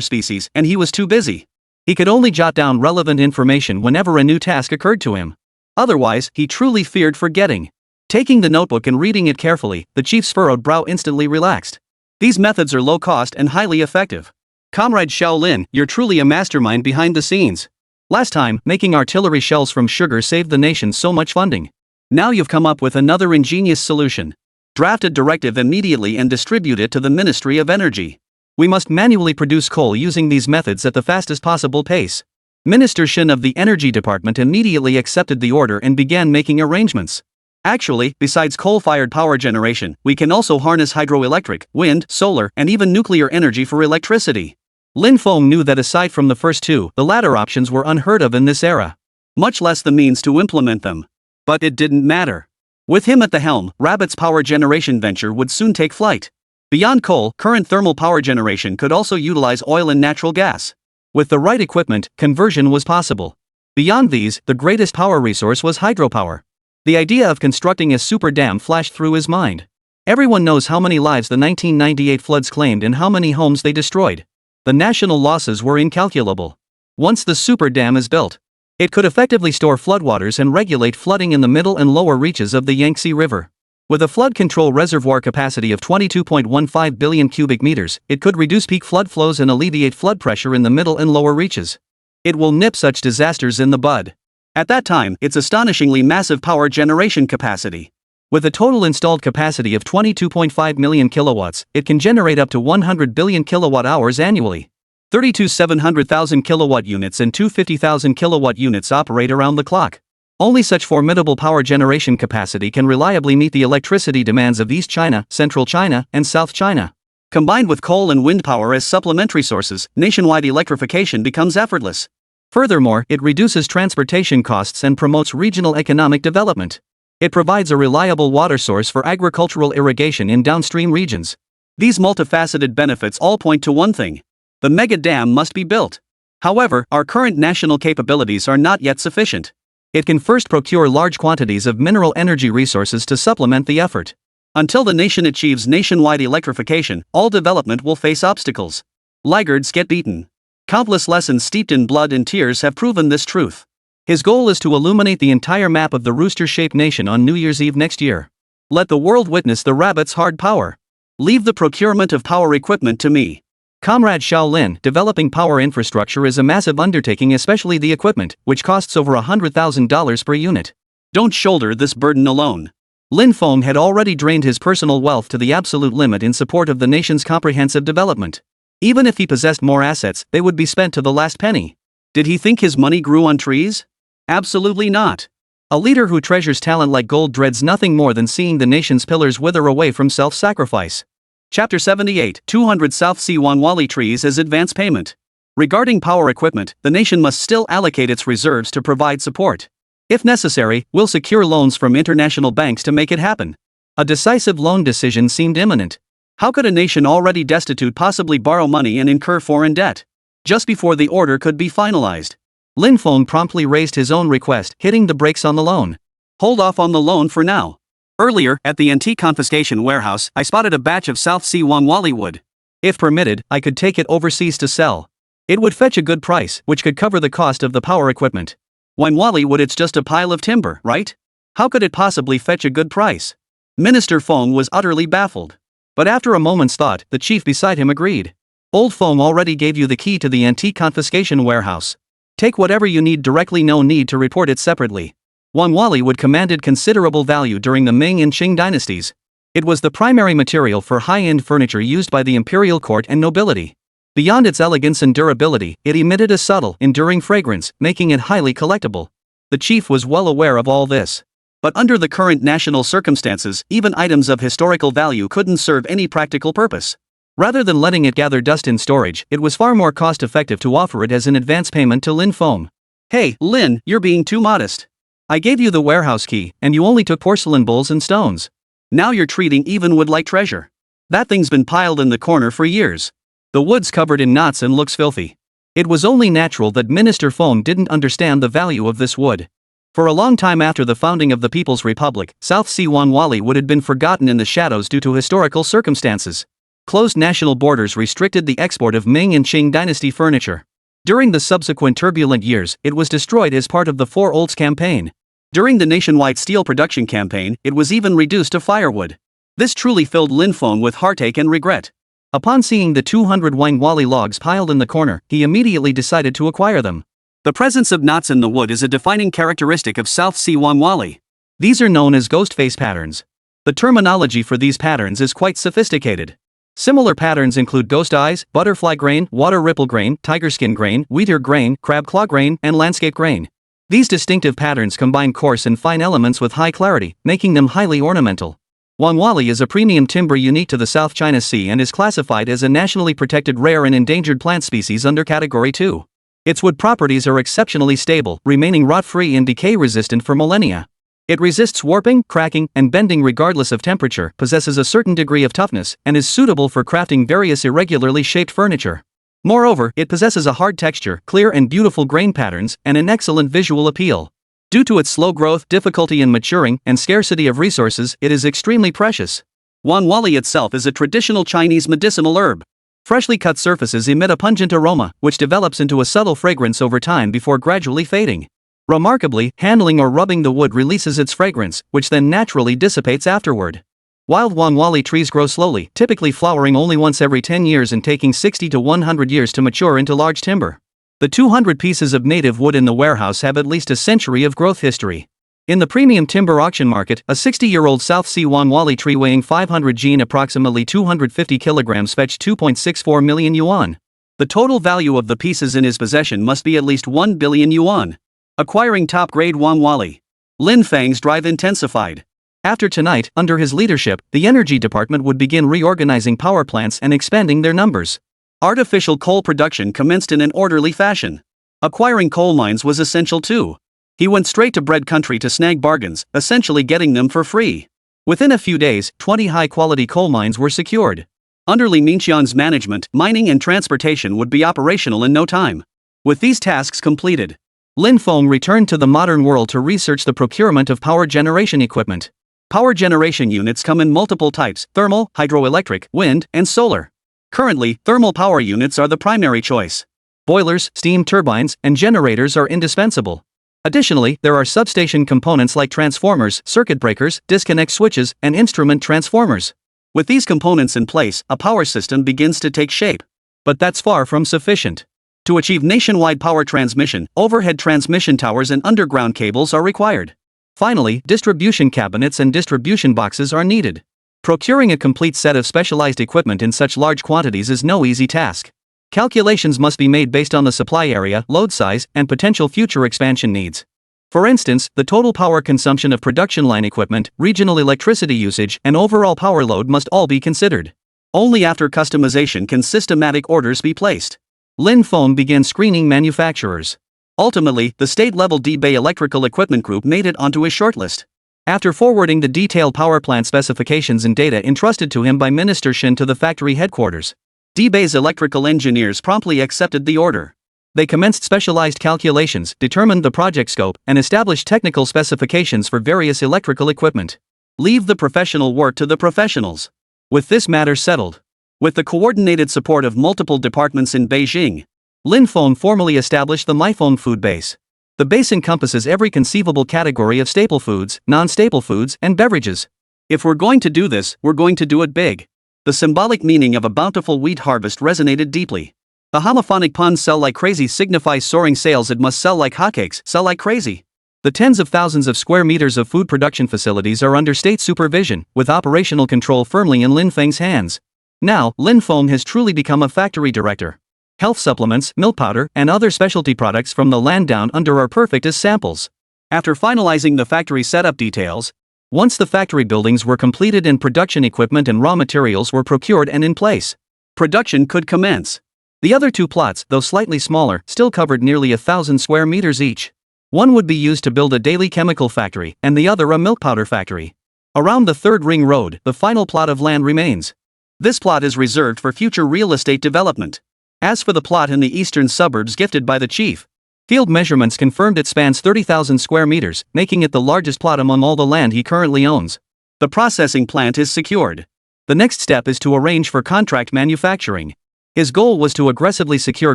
species, and he was too busy. He could only jot down relevant information whenever a new task occurred to him. Otherwise, he truly feared forgetting. Taking the notebook and reading it carefully, the chief's furrowed brow instantly relaxed. These methods are low cost and highly effective. Comrade Shaolin, you're truly a mastermind behind the scenes. Last time, making artillery shells from sugar saved the nation so much funding. Now you've come up with another ingenious solution. Draft a directive immediately and distribute it to the Ministry of Energy. We must manually produce coal using these methods at the fastest possible pace. Minister Shin of the Energy Department immediately accepted the order and began making arrangements. Actually, besides coal-fired power generation, we can also harness hydroelectric, wind, solar, and even nuclear energy for electricity. Lin Feng knew that aside from the first two, the latter options were unheard of in this era. Much less the means to implement them. But it didn't matter. With him at the helm, Rabbit's power generation venture would soon take flight. Beyond coal, current thermal power generation could also utilize oil and natural gas. With the right equipment, conversion was possible. Beyond these, the greatest power resource was hydropower. The idea of constructing a super dam flashed through his mind. Everyone knows how many lives the 1998 floods claimed and how many homes they destroyed. The national losses were incalculable. Once the super dam is built, it could effectively store floodwaters and regulate flooding in the middle and lower reaches of the Yangtze River. With a flood control reservoir capacity of 22.15 billion cubic meters, it could reduce peak flood flows and alleviate flood pressure in the middle and lower reaches. It will nip such disasters in the bud. At that time, its astonishingly massive power generation capacity. With a total installed capacity of 22.5 million kilowatts, it can generate up to 100 billion kilowatt hours annually. 32 700,000 kilowatt units and 250,000 kilowatt units operate around the clock. Only such formidable power generation capacity can reliably meet the electricity demands of East China, Central China, and South China. Combined with coal and wind power as supplementary sources, nationwide electrification becomes effortless. Furthermore, it reduces transportation costs and promotes regional economic development. It provides a reliable water source for agricultural irrigation in downstream regions. These multifaceted benefits all point to one thing: the mega dam must be built. However, our current national capabilities are not yet sufficient. It can first procure large quantities of mineral energy resources to supplement the effort. Until the nation achieves nationwide electrification, all development will face obstacles. Laggards get beaten. Countless lessons steeped in blood and tears have proven this truth. His goal is to illuminate the entire map of the rooster-shaped nation on New Year's Eve next year. Let the world witness the rabbit's hard power. Leave the procurement of power equipment to me. Comrade Shaolin, developing power infrastructure is a massive undertaking, especially the equipment, which costs over $100,000 per unit. Don't shoulder this burden alone. Lin Feng had already drained his personal wealth to the absolute limit in support of the nation's comprehensive development. Even if he possessed more assets, they would be spent to the last penny. Did he think his money grew on trees? Absolutely not. A leader who treasures talent like gold dreads nothing more than seeing the nation's pillars wither away from self-sacrifice. Chapter 78, 200 South Sea Wanwali trees as advance payment. Regarding power equipment, the nation must still allocate its reserves to provide support. If necessary, we'll secure loans from international banks to make it happen. A decisive loan decision seemed imminent. How could a nation already destitute possibly borrow money and incur foreign debt? Just before the order could be finalized, Lin Feng promptly raised his own request, hitting the brakes on the loan. Hold off on the loan for now. Earlier, at the antique confiscation warehouse, I spotted a batch of South Sea Wanwali wood. If permitted, I could take it overseas to sell. It would fetch a good price, which could cover the cost of the power equipment. Wanwali wood, it's just a pile of timber, right? How could it possibly fetch a good price? Minister Feng was utterly baffled. But after a moment's thought, the chief beside him agreed. Old Feng already gave you the key to the antique confiscation warehouse. Take whatever you need directly, no need to report it separately. Wanwali wood commanded considerable value during the Ming and Qing dynasties. It was the primary material for high-end furniture used by the imperial court and nobility. Beyond its elegance and durability, it emitted a subtle, enduring fragrance, making it highly collectible. The chief was well aware of all this. But under the current national circumstances, even items of historical value couldn't serve any practical purpose. Rather than letting it gather dust in storage, it was far more cost-effective to offer it as an advance payment to Lin Feng. Hey, Lin, you're being too modest. I gave you the warehouse key, and you only took porcelain bowls and stones. Now you're treating even wood like treasure. That thing's been piled in the corner for years. The wood's covered in knots and looks filthy. It was only natural that Minister Fong didn't understand the value of this wood. For a long time after the founding of the People's Republic, South Sea Wanwali wood had been forgotten in the shadows due to historical circumstances. Closed national borders restricted the export of Ming and Qing dynasty furniture. During the subsequent turbulent years, it was destroyed as part of the Four Olds campaign. During the nationwide steel production campaign, it was even reduced to firewood. This truly filled Lin Feng with heartache and regret. Upon seeing the 200 Wanwali logs piled in the corner, he immediately decided to acquire them. The presence of knots in the wood is a defining characteristic of South Sea Wanwali. These are known as ghost face patterns. The terminology for these patterns is quite sophisticated. Similar patterns include ghost eyes, butterfly grain, water ripple grain, tiger skin grain, wheatear grain, crab claw grain, and landscape grain. These distinctive patterns combine coarse and fine elements with high clarity, making them highly ornamental. Wanwali is a premium timber unique to the South China Sea and is classified as a nationally protected rare and endangered plant species under Category 2. Its wood properties are exceptionally stable, remaining rot-free and decay-resistant for millennia. It resists warping, cracking, and bending regardless of temperature, possesses a certain degree of toughness, and is suitable for crafting various irregularly shaped furniture. Moreover, it possesses a hard texture, clear and beautiful grain patterns, and an excellent visual appeal. Due to its slow growth, difficulty in maturing, and scarcity of resources, it is extremely precious. Wanwali itself is a traditional Chinese medicinal herb. Freshly cut surfaces emit a pungent aroma, which develops into a subtle fragrance over time before gradually fading. Remarkably, handling or rubbing the wood releases its fragrance, which then naturally dissipates afterward. Wild Wanwali trees grow slowly, typically flowering only once every 10 years and taking 60 to 100 years to mature into large timber. The 200 pieces of native wood in the warehouse have at least a century of growth history. In the premium timber auction market, a 60-year-old South Sea Wanwali tree weighing 500 gene approximately 250 kilograms fetched 2.64 million yuan. The total value of the pieces in his possession must be at least 1 billion yuan. Acquiring top-grade Wanwali. Lin Feng's drive intensified. After tonight, under his leadership, the energy department would begin reorganizing power plants and expanding their numbers. Artificial coal production commenced in an orderly fashion. Acquiring coal mines was essential too. He went straight to bread country to snag bargains, essentially getting them for free. Within a few days, 20 high-quality coal mines were secured. Under Li Mingqian's management, mining and transportation would be operational in no time. With these tasks completed, Lin Feng returned to the modern world to research the procurement of power generation equipment. Power generation units come in multiple types: thermal, hydroelectric, wind, and solar. Currently, thermal power units are the primary choice. Boilers, steam turbines, and generators are indispensable. Additionally, there are substation components like transformers, circuit breakers, disconnect switches, and instrument transformers. With these components in place, a power system begins to take shape. But that's far from sufficient. To achieve nationwide power transmission, overhead transmission towers and underground cables are required. Finally, distribution cabinets and distribution boxes are needed. Procuring a complete set of specialized equipment in such large quantities is no easy task. Calculations must be made based on the supply area, load size, and potential future expansion needs. For instance, the total power consumption of production line equipment, regional electricity usage, and overall power load must all be considered. Only after customization can systematic orders be placed. Lin Feng began screening manufacturers. Ultimately, the state-level D-Bay Electrical Equipment Group made it onto his shortlist. After forwarding the detailed power plant specifications and data entrusted to him by Minister Shin to the factory headquarters, D-Bay's electrical engineers promptly accepted the order. They commenced specialized calculations, determined the project scope, and established technical specifications for various electrical equipment. Leave the professional work to the professionals. With this matter settled, with the coordinated support of multiple departments in Beijing, Lin Feng formally established the Maifeng food base. The base encompasses every conceivable category of staple foods, non-staple foods, and beverages. If we're going to do this, we're going to do it big. The symbolic meaning of a bountiful wheat harvest resonated deeply. The homophonic pun "sell like crazy" signifies soaring sales. It must sell like hotcakes, sell like crazy. The tens of thousands of square meters of food production facilities are under state supervision, with operational control firmly in Lin Feng's hands. Now, Lin Feng has truly become a factory director. Health supplements, milk powder, and other specialty products from the land down under are perfect as samples. After finalizing the factory setup details, once the factory buildings were completed and production equipment and raw materials were procured and in place, production could commence. The other two plots, though slightly smaller, still covered nearly 1,000 square meters each. One would be used to build a daily chemical factory, and the other a milk powder factory. Around the third ring road, the final plot of land remains. This plot is reserved for future real estate development. As for the plot in the eastern suburbs gifted by the chief, field measurements confirmed it spans 30,000 square meters, making it the largest plot among all the land he currently owns. The processing plant is secured. The next step is to arrange for contract manufacturing. His goal was to aggressively secure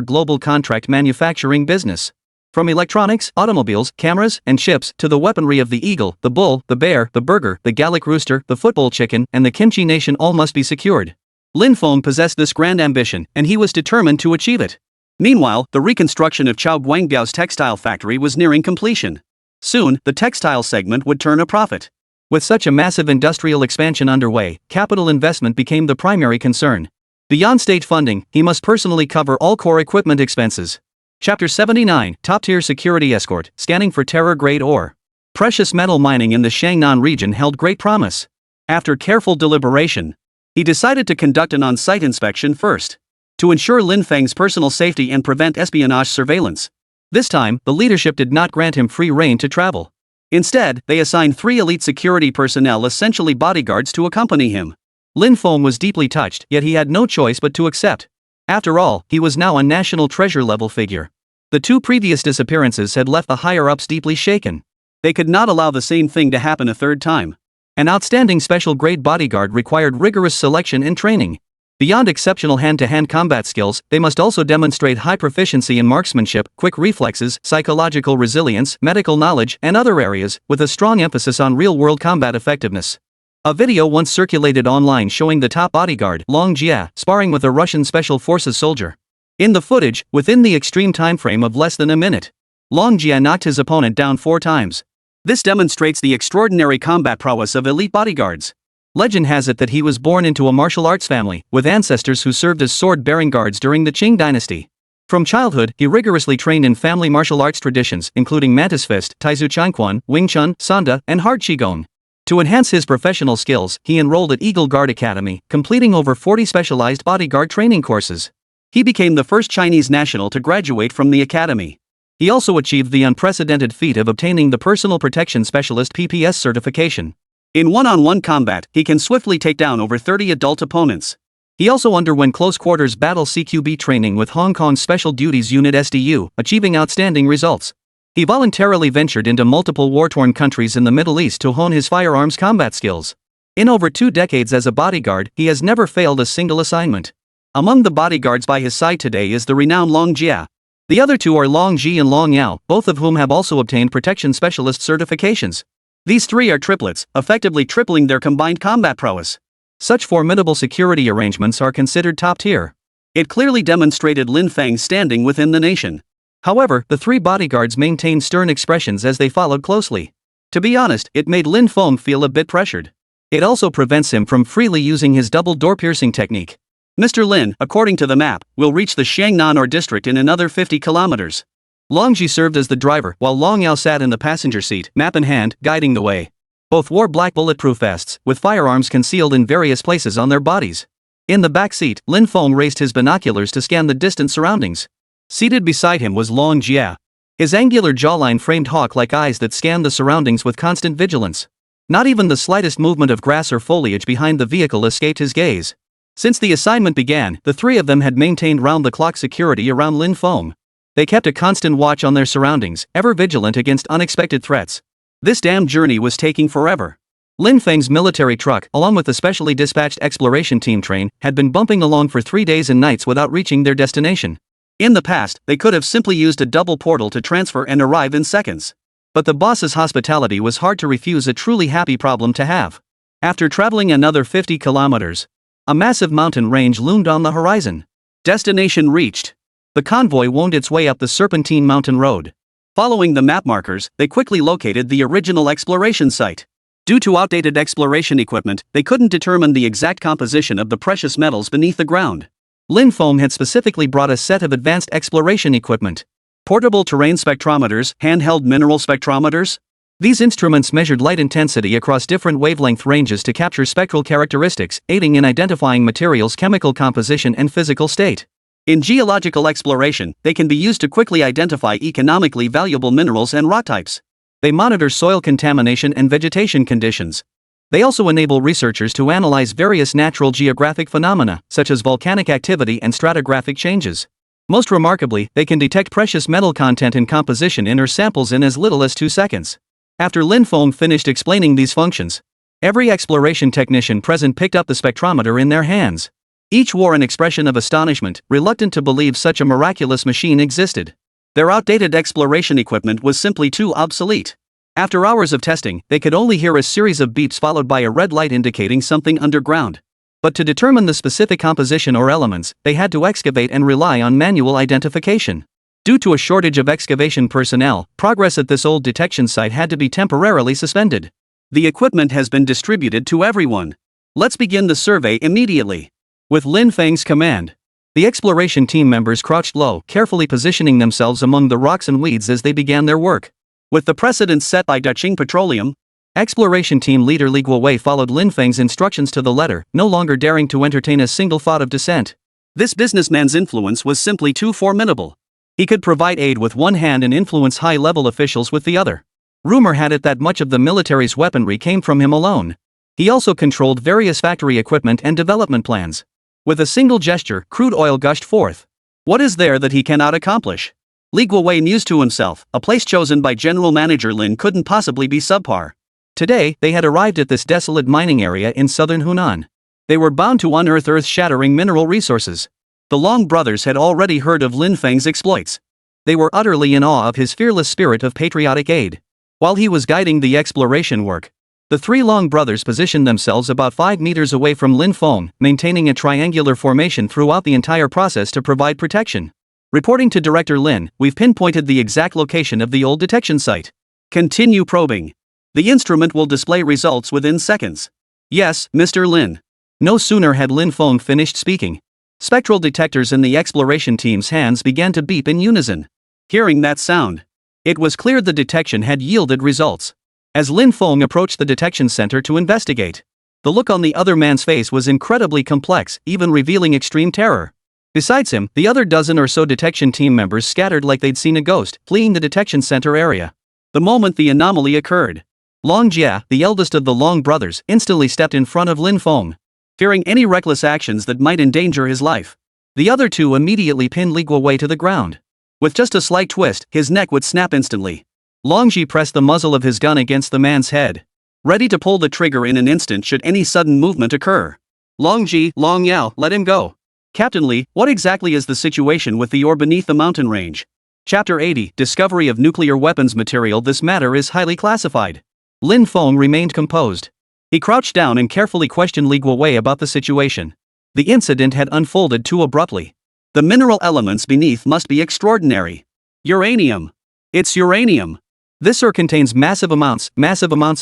global contract manufacturing business. From electronics, automobiles, cameras, and ships, to the weaponry of the eagle, the bull, the bear, the burger, the Gallic rooster, the football chicken, and the kimchi nation all must be secured. Lin Feng possessed this grand ambition, and he was determined to achieve it. Meanwhile, the reconstruction of Chao Guangbiao's textile factory was nearing completion. Soon, the textile segment would turn a profit. With such a massive industrial expansion underway, capital investment became the primary concern. Beyond state funding, he must personally cover all core equipment expenses. Chapter 79, Top-Tier Security Escort, Scanning for Terror-Grade Ore. Precious metal mining in the Shangnan region held great promise. After careful deliberation, he decided to conduct an on-site inspection first, to ensure Lin Feng's personal safety and prevent espionage surveillance. This time, the leadership did not grant him free rein to travel. Instead, they assigned 3 elite security personnel, essentially bodyguards, to accompany him. Lin Feng was deeply touched, yet he had no choice but to accept. After all, he was now a national treasure-level figure. The 2 previous disappearances had left the higher-ups deeply shaken. They could not allow the same thing to happen a third time. An outstanding special-grade bodyguard required rigorous selection and training. Beyond exceptional hand-to-hand combat skills, they must also demonstrate high proficiency in marksmanship, quick reflexes, psychological resilience, medical knowledge, and other areas, with a strong emphasis on real-world combat effectiveness. A video once circulated online showing the top bodyguard, Long Jia, sparring with a Russian Special Forces soldier. In the footage, within the extreme time frame of less than a minute, Long Jia knocked his opponent down 4 times. This demonstrates the extraordinary combat prowess of elite bodyguards. Legend has it that he was born into a martial arts family, with ancestors who served as sword-bearing guards during the Qing dynasty. From childhood, he rigorously trained in family martial arts traditions, including Mantis Fist, Taizu Changquan, Wing Chun, Sanda, and Hard Qigong. To enhance his professional skills, he enrolled at Eagle Guard Academy, completing over 40 specialized bodyguard training courses. He became the first Chinese national to graduate from the academy. He also achieved the unprecedented feat of obtaining the Personal Protection Specialist (PPS) certification. In one-on-one combat, he can swiftly take down over 30 adult opponents. He also underwent close-quarters battle CQB training with Hong Kong Special Duties Unit SDU, achieving outstanding results. He voluntarily ventured into multiple war-torn countries in the Middle East to hone his firearms combat skills. In over 2 decades as a bodyguard, he has never failed a single assignment. Among the bodyguards by his side today is the renowned Long Jia. The other 2 are Long Ji and Long Yao, both of whom have also obtained protection specialist certifications. These 3 are triplets, effectively tripling their combined combat prowess. Such formidable security arrangements are considered top tier. It clearly demonstrated Lin Feng's standing within the nation. However, the 3 bodyguards maintained stern expressions as they followed closely. To be honest, it made Lin Feng feel a bit pressured. It also prevents him from freely using his double door piercing technique. Mr. Lin, according to the map, will reach the Shangnan Or district in another 50 kilometers. Long Ji served as the driver, while Long Yao sat in the passenger seat, map in hand, guiding the way. Both wore black bulletproof vests, with firearms concealed in various places on their bodies. In the back seat, Lin Feng raised his binoculars to scan the distant surroundings. Seated beside him was Long Jia. His angular jawline framed hawk-like eyes that scanned the surroundings with constant vigilance. Not even the slightest movement of grass or foliage behind the vehicle escaped his gaze. Since the assignment began, the 3 of them had maintained round-the-clock security around Lin Feng. They kept a constant watch on their surroundings, ever vigilant against unexpected threats. This damn journey was taking forever. Lin Feng's military truck, along with the specially dispatched exploration team train, had been bumping along for 3 days and nights without reaching their destination. In the past, they could have simply used a double portal to transfer and arrive in seconds. But the boss's hospitality was hard to refuse, a truly happy problem to have. After traveling another 50 kilometers, a massive mountain range loomed on the horizon. Destination reached. The convoy wound its way up the Serpentine Mountain Road. Following the map markers, they quickly located the original exploration site. Due to outdated exploration equipment, they couldn't determine the exact composition of the precious metals beneath the ground. Lin Feng had specifically brought a set of advanced exploration equipment. Portable terrain spectrometers, handheld mineral spectrometers. These instruments measured light intensity across different wavelength ranges to capture spectral characteristics, aiding in identifying materials' chemical composition and physical state. In geological exploration, they can be used to quickly identify economically valuable minerals and rock types. They monitor soil contamination and vegetation conditions. They also enable researchers to analyze various natural geographic phenomena, such as volcanic activity and stratigraphic changes. Most remarkably, they can detect precious metal content and composition in earth samples in as little as 2 seconds. After Lin Feng finished explaining these functions, every exploration technician present picked up the spectrometer in their hands. Each wore an expression of astonishment, reluctant to believe such a miraculous machine existed. Their outdated exploration equipment was simply too obsolete. After hours of testing, they could only hear a series of beeps followed by a red light indicating something underground. But to determine the specific composition or elements, they had to excavate and rely on manual identification. Due to a shortage of excavation personnel, progress at this old detection site had to be temporarily suspended. The equipment has been distributed to everyone. Let's begin the survey immediately. With Lin Feng's command, the exploration team members crouched low, carefully positioning themselves among the rocks and weeds as they began their work. With the precedents set by Daqing Petroleum, exploration team leader Li Guowei followed Lin Feng's instructions to the letter, no longer daring to entertain a single thought of dissent. This businessman's influence was simply too formidable. He could provide aid with one hand and influence high-level officials with the other. Rumor had it that much of the military's weaponry came from him alone. He also controlled various factory equipment and development plans. With a single gesture, crude oil gushed forth. What is there that he cannot accomplish? Li Guowei mused to himself, a place chosen by General Manager Lin couldn't possibly be subpar. Today, they had arrived at this desolate mining area in southern Hunan. They were bound to unearth earth-shattering mineral resources. The Long brothers had already heard of Lin Feng's exploits. They were utterly in awe of his fearless spirit of patriotic aid. While he was guiding the exploration work, the 3 Long brothers positioned themselves about 5 meters away from Lin Feng, maintaining a triangular formation throughout the entire process to provide protection. Reporting to Director Lin, we've pinpointed the exact location of the old detection site. Continue probing. The instrument will display results within seconds. Yes, Mr. Lin. No sooner had Lin Feng finished speaking, spectral detectors in the exploration team's hands began to beep in unison. Hearing that sound, it was clear the detection had yielded results. As Lin Feng approached the detection center to investigate, the look on the other man's face was incredibly complex, even revealing extreme terror. Besides him, the other dozen or so detection team members scattered like they'd seen a ghost, fleeing the detection center area. The moment the anomaly occurred, Long Jia, the eldest of the Long brothers, instantly stepped in front of Lin Feng, fearing any reckless actions that might endanger his life. The other 2 immediately pinned Li Guowei to the ground. With just a slight twist, his neck would snap instantly. Long Ji pressed the muzzle of his gun against the man's head, ready to pull the trigger in an instant should any sudden movement occur. Long Ji, Long Yao, let him go. Captain Li, what exactly is the situation with the ore beneath the mountain range? Chapter 80, Discovery of Nuclear Weapons Material. This matter is highly classified. Lin Feng remained composed. He crouched down and carefully questioned Li Guowei about the situation. The incident had unfolded too abruptly. The mineral elements beneath must be extraordinary. Uranium. It's uranium. This ore contains massive amounts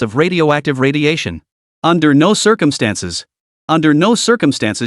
of radioactive radiation. Under no circumstances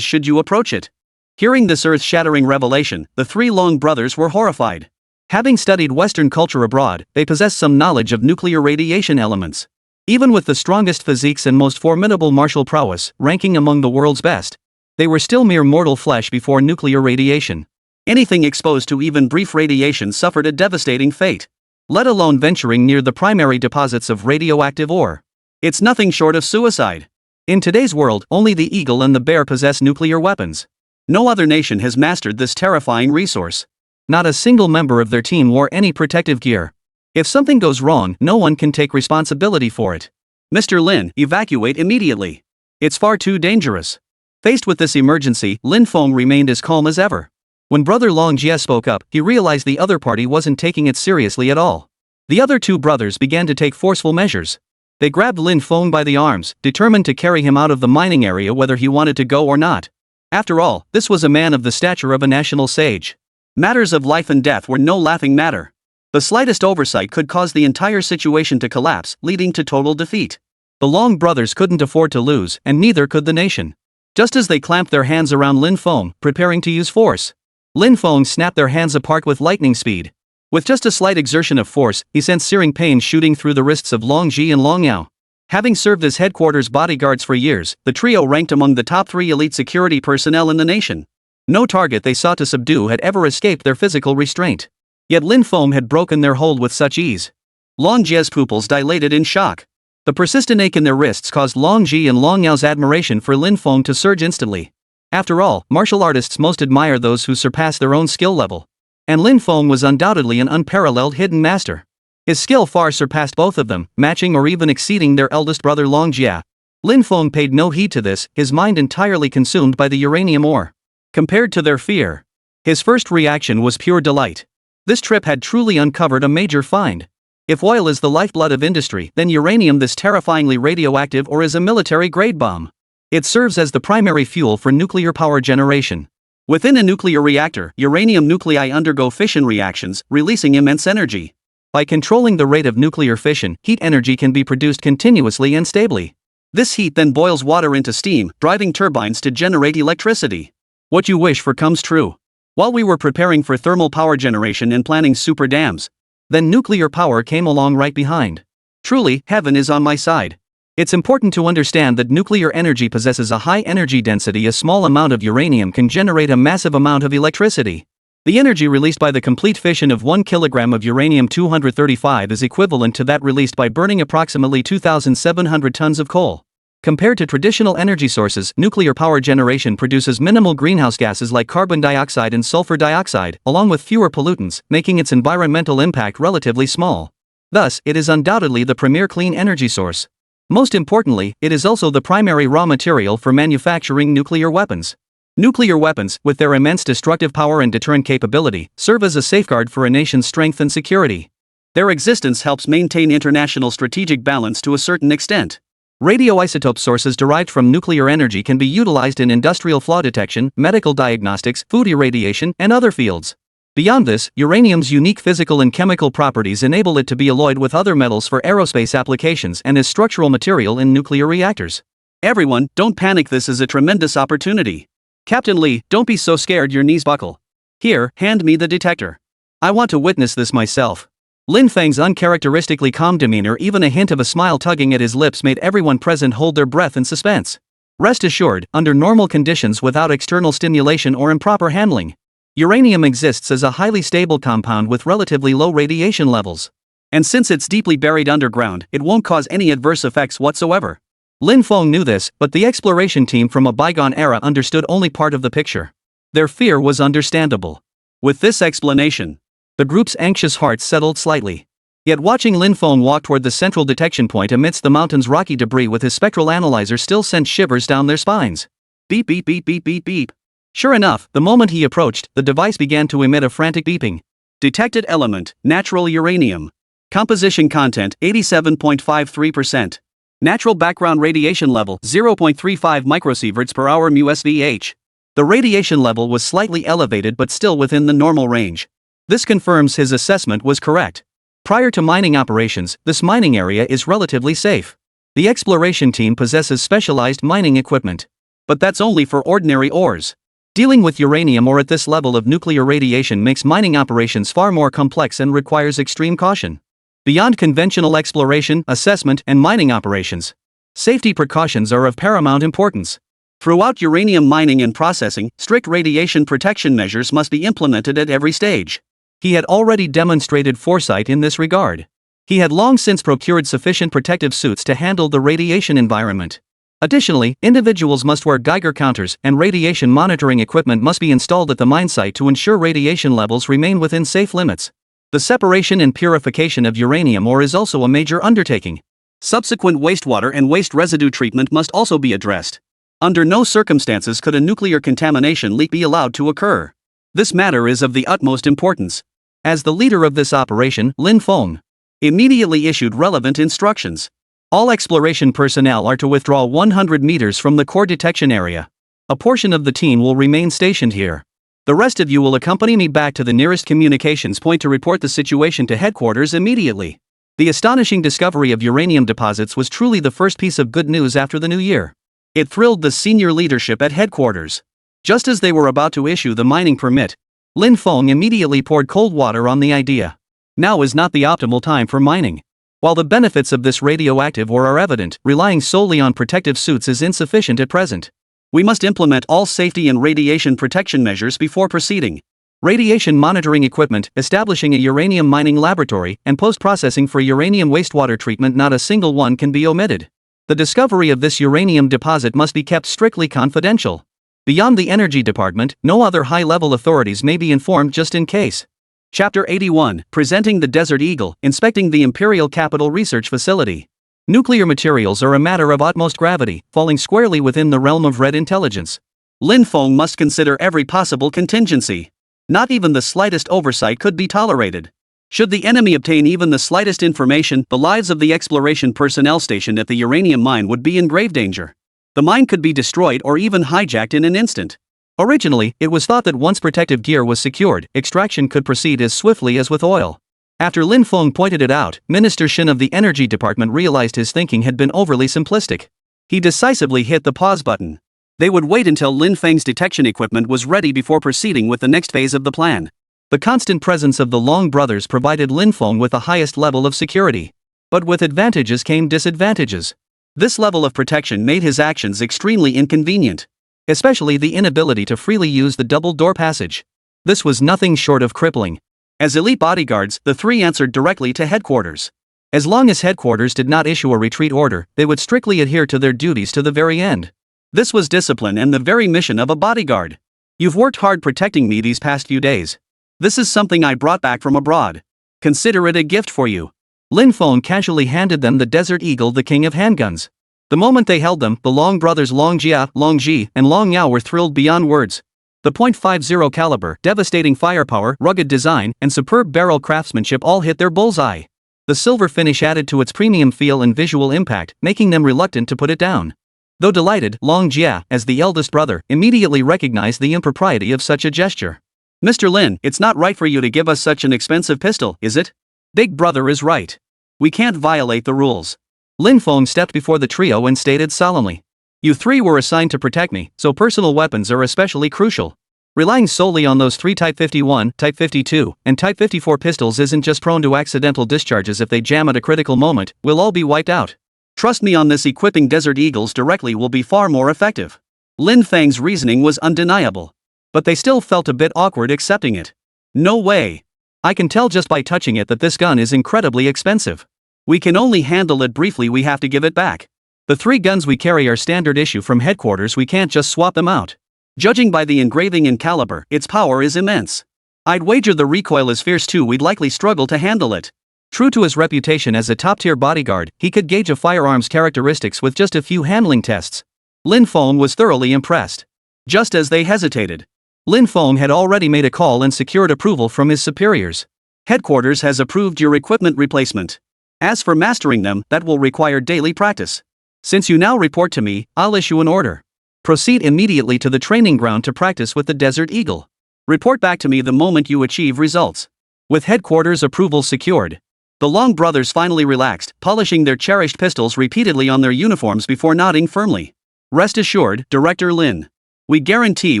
should you approach it. Hearing this earth-shattering revelation, the 3 Long brothers were horrified. Having studied Western culture abroad, they possessed some knowledge of nuclear radiation elements. Even with the strongest physiques and most formidable martial prowess, ranking among the world's best, they were still mere mortal flesh before nuclear radiation. Anything exposed to even brief radiation suffered a devastating fate, let alone venturing near the primary deposits of radioactive ore. It's nothing short of suicide. In today's world, only the eagle and the bear possess nuclear weapons. No other nation has mastered this terrifying resource. Not a single member of their team wore any protective gear. If something goes wrong, no one can take responsibility for it. Mr. Lin, evacuate immediately. It's far too dangerous. Faced with this emergency, Lin Feng remained as calm as ever. When Brother Long Jia spoke up, he realized the other party wasn't taking it seriously at all. The other 2 brothers began to take forceful measures. They grabbed Lin Feng by the arms, determined to carry him out of the mining area whether he wanted to go or not. After all, this was a man of the stature of a national sage. Matters of life and death were no laughing matter. The slightest oversight could cause the entire situation to collapse, leading to total defeat. The Long brothers couldn't afford to lose, and neither could the nation. Just as they clamped their hands around Lin Feng, preparing to use force, Lin Feng snapped their hands apart with lightning speed. With just a slight exertion of force, he sent searing pain shooting through the wrists of Long Ji and Long Yao. Having served as headquarters bodyguards for years, the trio ranked among the top 3 elite security personnel in the nation. No target they sought to subdue had ever escaped their physical restraint. Yet Lin Feng had broken their hold with such ease. Long Jie's pupils dilated in shock. The persistent ache in their wrists caused Long Ji and Long Yao's admiration for Lin Feng to surge instantly. After all, martial artists most admire those who surpass their own skill level. And Lin Feng was undoubtedly an unparalleled hidden master. His skill far surpassed both of them, matching or even exceeding their eldest brother Long Jia. Lin Feng paid no heed to this, his mind entirely consumed by the uranium ore. Compared to their fear, his first reaction was pure delight. This trip had truly uncovered a major find. If oil is the lifeblood of industry, then uranium this terrifyingly radioactive ore is a military-grade bomb. It serves as the primary fuel for nuclear power generation. Within a nuclear reactor, uranium nuclei undergo fission reactions, releasing immense energy. By controlling the rate of nuclear fission, heat energy can be produced continuously and stably. This heat then boils water into steam, driving turbines to generate electricity. What you wish for comes true. While we were preparing for thermal power generation and planning super dams, then nuclear power came along right behind. Truly, heaven is on my side. It's important to understand that nuclear energy possesses a high energy density. A small amount of uranium can generate a massive amount of electricity. The energy released by the complete fission of 1 kilogram of uranium-235 is equivalent to that released by burning approximately 2,700 tons of coal. Compared to traditional energy sources, nuclear power generation produces minimal greenhouse gases like carbon dioxide and sulfur dioxide, along with fewer pollutants, making its environmental impact relatively small. Thus, it is undoubtedly the premier clean energy source. Most importantly, it is also the primary raw material for manufacturing nuclear weapons. Nuclear weapons, with their immense destructive power and deterrent capability, serve as a safeguard for a nation's strength and security. Their existence helps maintain international strategic balance to a certain extent. Radioisotope sources derived from nuclear energy can be utilized in industrial flaw detection, medical diagnostics, food irradiation, and other fields. Beyond this, uranium's unique physical and chemical properties enable it to be alloyed with other metals for aerospace applications and as structural material in nuclear reactors. Everyone, don't panic, this is a tremendous opportunity. Captain Lee, don't be so scared your knees buckle. Here, hand me the detector. I want to witness this myself. Lin Feng's uncharacteristically calm demeanor, even a hint of a smile tugging at his lips, made everyone present hold their breath in suspense. Rest assured, under normal conditions without external stimulation or improper handling, uranium exists as a highly stable compound with relatively low radiation levels. And since it's deeply buried underground, it won't cause any adverse effects whatsoever. Lin Feng knew this, but the exploration team from a bygone era understood only part of the picture. Their fear was understandable. With this explanation, the group's anxious hearts settled slightly. Yet watching Lin Feng walk toward the central detection point amidst the mountain's rocky debris with his spectral analyzer still sent shivers down their spines. Beep beep beep beep beep beep. Sure enough, the moment he approached, the device began to emit a frantic beeping. Detected element, natural uranium. Composition content, 87.53%. Natural background radiation level, 0.35 microsieverts per hour μSVH. The radiation level was slightly elevated but still within the normal range. This confirms his assessment was correct. Prior to mining operations, this mining area is relatively safe. The exploration team possesses specialized mining equipment. But that's only for ordinary ores. Dealing with uranium ore at this level of nuclear radiation makes mining operations far more complex and requires extreme caution. Beyond conventional exploration, assessment, and mining operations, safety precautions are of paramount importance. Throughout uranium mining and processing, strict radiation protection measures must be implemented at every stage. He had already demonstrated foresight in this regard. He had long since procured sufficient protective suits to handle the radiation environment. Additionally, individuals must wear Geiger counters, and radiation monitoring equipment must be installed at the mine site to ensure radiation levels remain within safe limits. The separation and purification of uranium ore is also a major undertaking. Subsequent wastewater and waste residue treatment must also be addressed. Under no circumstances could a nuclear contamination leak be allowed to occur. This matter is of the utmost importance. As the leader of this operation, Lin Feng immediately issued relevant instructions. All exploration personnel are to withdraw 100 meters from the core detection area. A portion of the team will remain stationed here. The rest of you will accompany me back to the nearest communications point to report the situation to headquarters immediately. The astonishing discovery of uranium deposits was truly the first piece of good news after the new year. It thrilled the senior leadership at headquarters. Just as they were about to issue the mining permit, Lin Feng immediately poured cold water on the idea. Now is not the optimal time for mining. While the benefits of this radioactive ore are evident, relying solely on protective suits is insufficient at present. We must implement all safety and radiation protection measures before proceeding. Radiation monitoring equipment, establishing a uranium mining laboratory, and post-processing for uranium wastewater treatment. Not a single one can be omitted. The discovery of this uranium deposit must be kept strictly confidential. Beyond the Energy Department, no other high-level authorities may be informed just in case. Chapter 81, Presenting the Desert Eagle, Inspecting the Imperial Capital Research Facility. Nuclear materials are a matter of utmost gravity, falling squarely within the realm of red intelligence. Lin Feng must consider every possible contingency. Not even the slightest oversight could be tolerated. Should the enemy obtain even the slightest information, the lives of the exploration personnel stationed at the uranium mine would be in grave danger. The mine could be destroyed or even hijacked in an instant. Originally, it was thought that once protective gear was secured, extraction could proceed as swiftly as with oil. After Lin Feng pointed it out, Minister Shin of the Energy Department realized his thinking had been overly simplistic. He decisively hit the pause button. They would wait until Lin Feng's detection equipment was ready before proceeding with the next phase of the plan. The constant presence of the Long brothers provided Lin Feng with the highest level of security. But with advantages came disadvantages. This level of protection made his actions extremely inconvenient. Especially the inability to freely use the double-door passage. This was nothing short of crippling. As elite bodyguards, the three answered directly to headquarters. As long as headquarters did not issue a retreat order, they would strictly adhere to their duties to the very end. This was discipline and the very mission of a bodyguard. You've worked hard protecting me these past few days. This is something I brought back from abroad. Consider it a gift for you. Lin Feng casually handed them the Desert Eagle, the king of handguns. The moment they held them, the Long brothers Long Jia, Long Ji, and Long Yao were thrilled beyond words. The .50 caliber, devastating firepower, rugged design, and superb barrel craftsmanship all hit their bullseye. The silver finish added to its premium feel and visual impact, making them reluctant to put it down. Though delighted, Long Jia, as the eldest brother, immediately recognized the impropriety of such a gesture. Mr. Lin, it's not right for you to give us such an expensive pistol, is it? Big brother is right. We can't violate the rules. Lin Feng stepped before the trio and stated solemnly. You three were assigned to protect me, so personal weapons are especially crucial. Relying solely on those three Type 51, Type 52, and Type 54 pistols isn't just prone to accidental discharges. If they jam at a critical moment, we'll all be wiped out. Trust me on this, equipping Desert Eagles directly will be far more effective. Lin Feng's reasoning was undeniable. But they still felt a bit awkward accepting it. No way. I can tell just by touching it that this gun is incredibly expensive. We can only handle it briefly, we have to give it back. The three guns we carry are standard issue from headquarters, we can't just swap them out. Judging by the engraving and caliber, its power is immense. I'd wager the recoil is fierce too, we'd likely struggle to handle it. True to his reputation as a top-tier bodyguard, he could gauge a firearm's characteristics with just a few handling tests. Lin Feng was thoroughly impressed. Just as they hesitated, Lin Feng had already made a call and secured approval from his superiors. Headquarters has approved your equipment replacement. As for mastering them, that will require daily practice. Since you now report to me, I'll issue an order. Proceed immediately to the training ground to practice with the Desert Eagle. Report back to me the moment you achieve results. With headquarters approval secured, the Long brothers finally relaxed, polishing their cherished pistols repeatedly on their uniforms before nodding firmly. Rest assured, Director Lin. We guarantee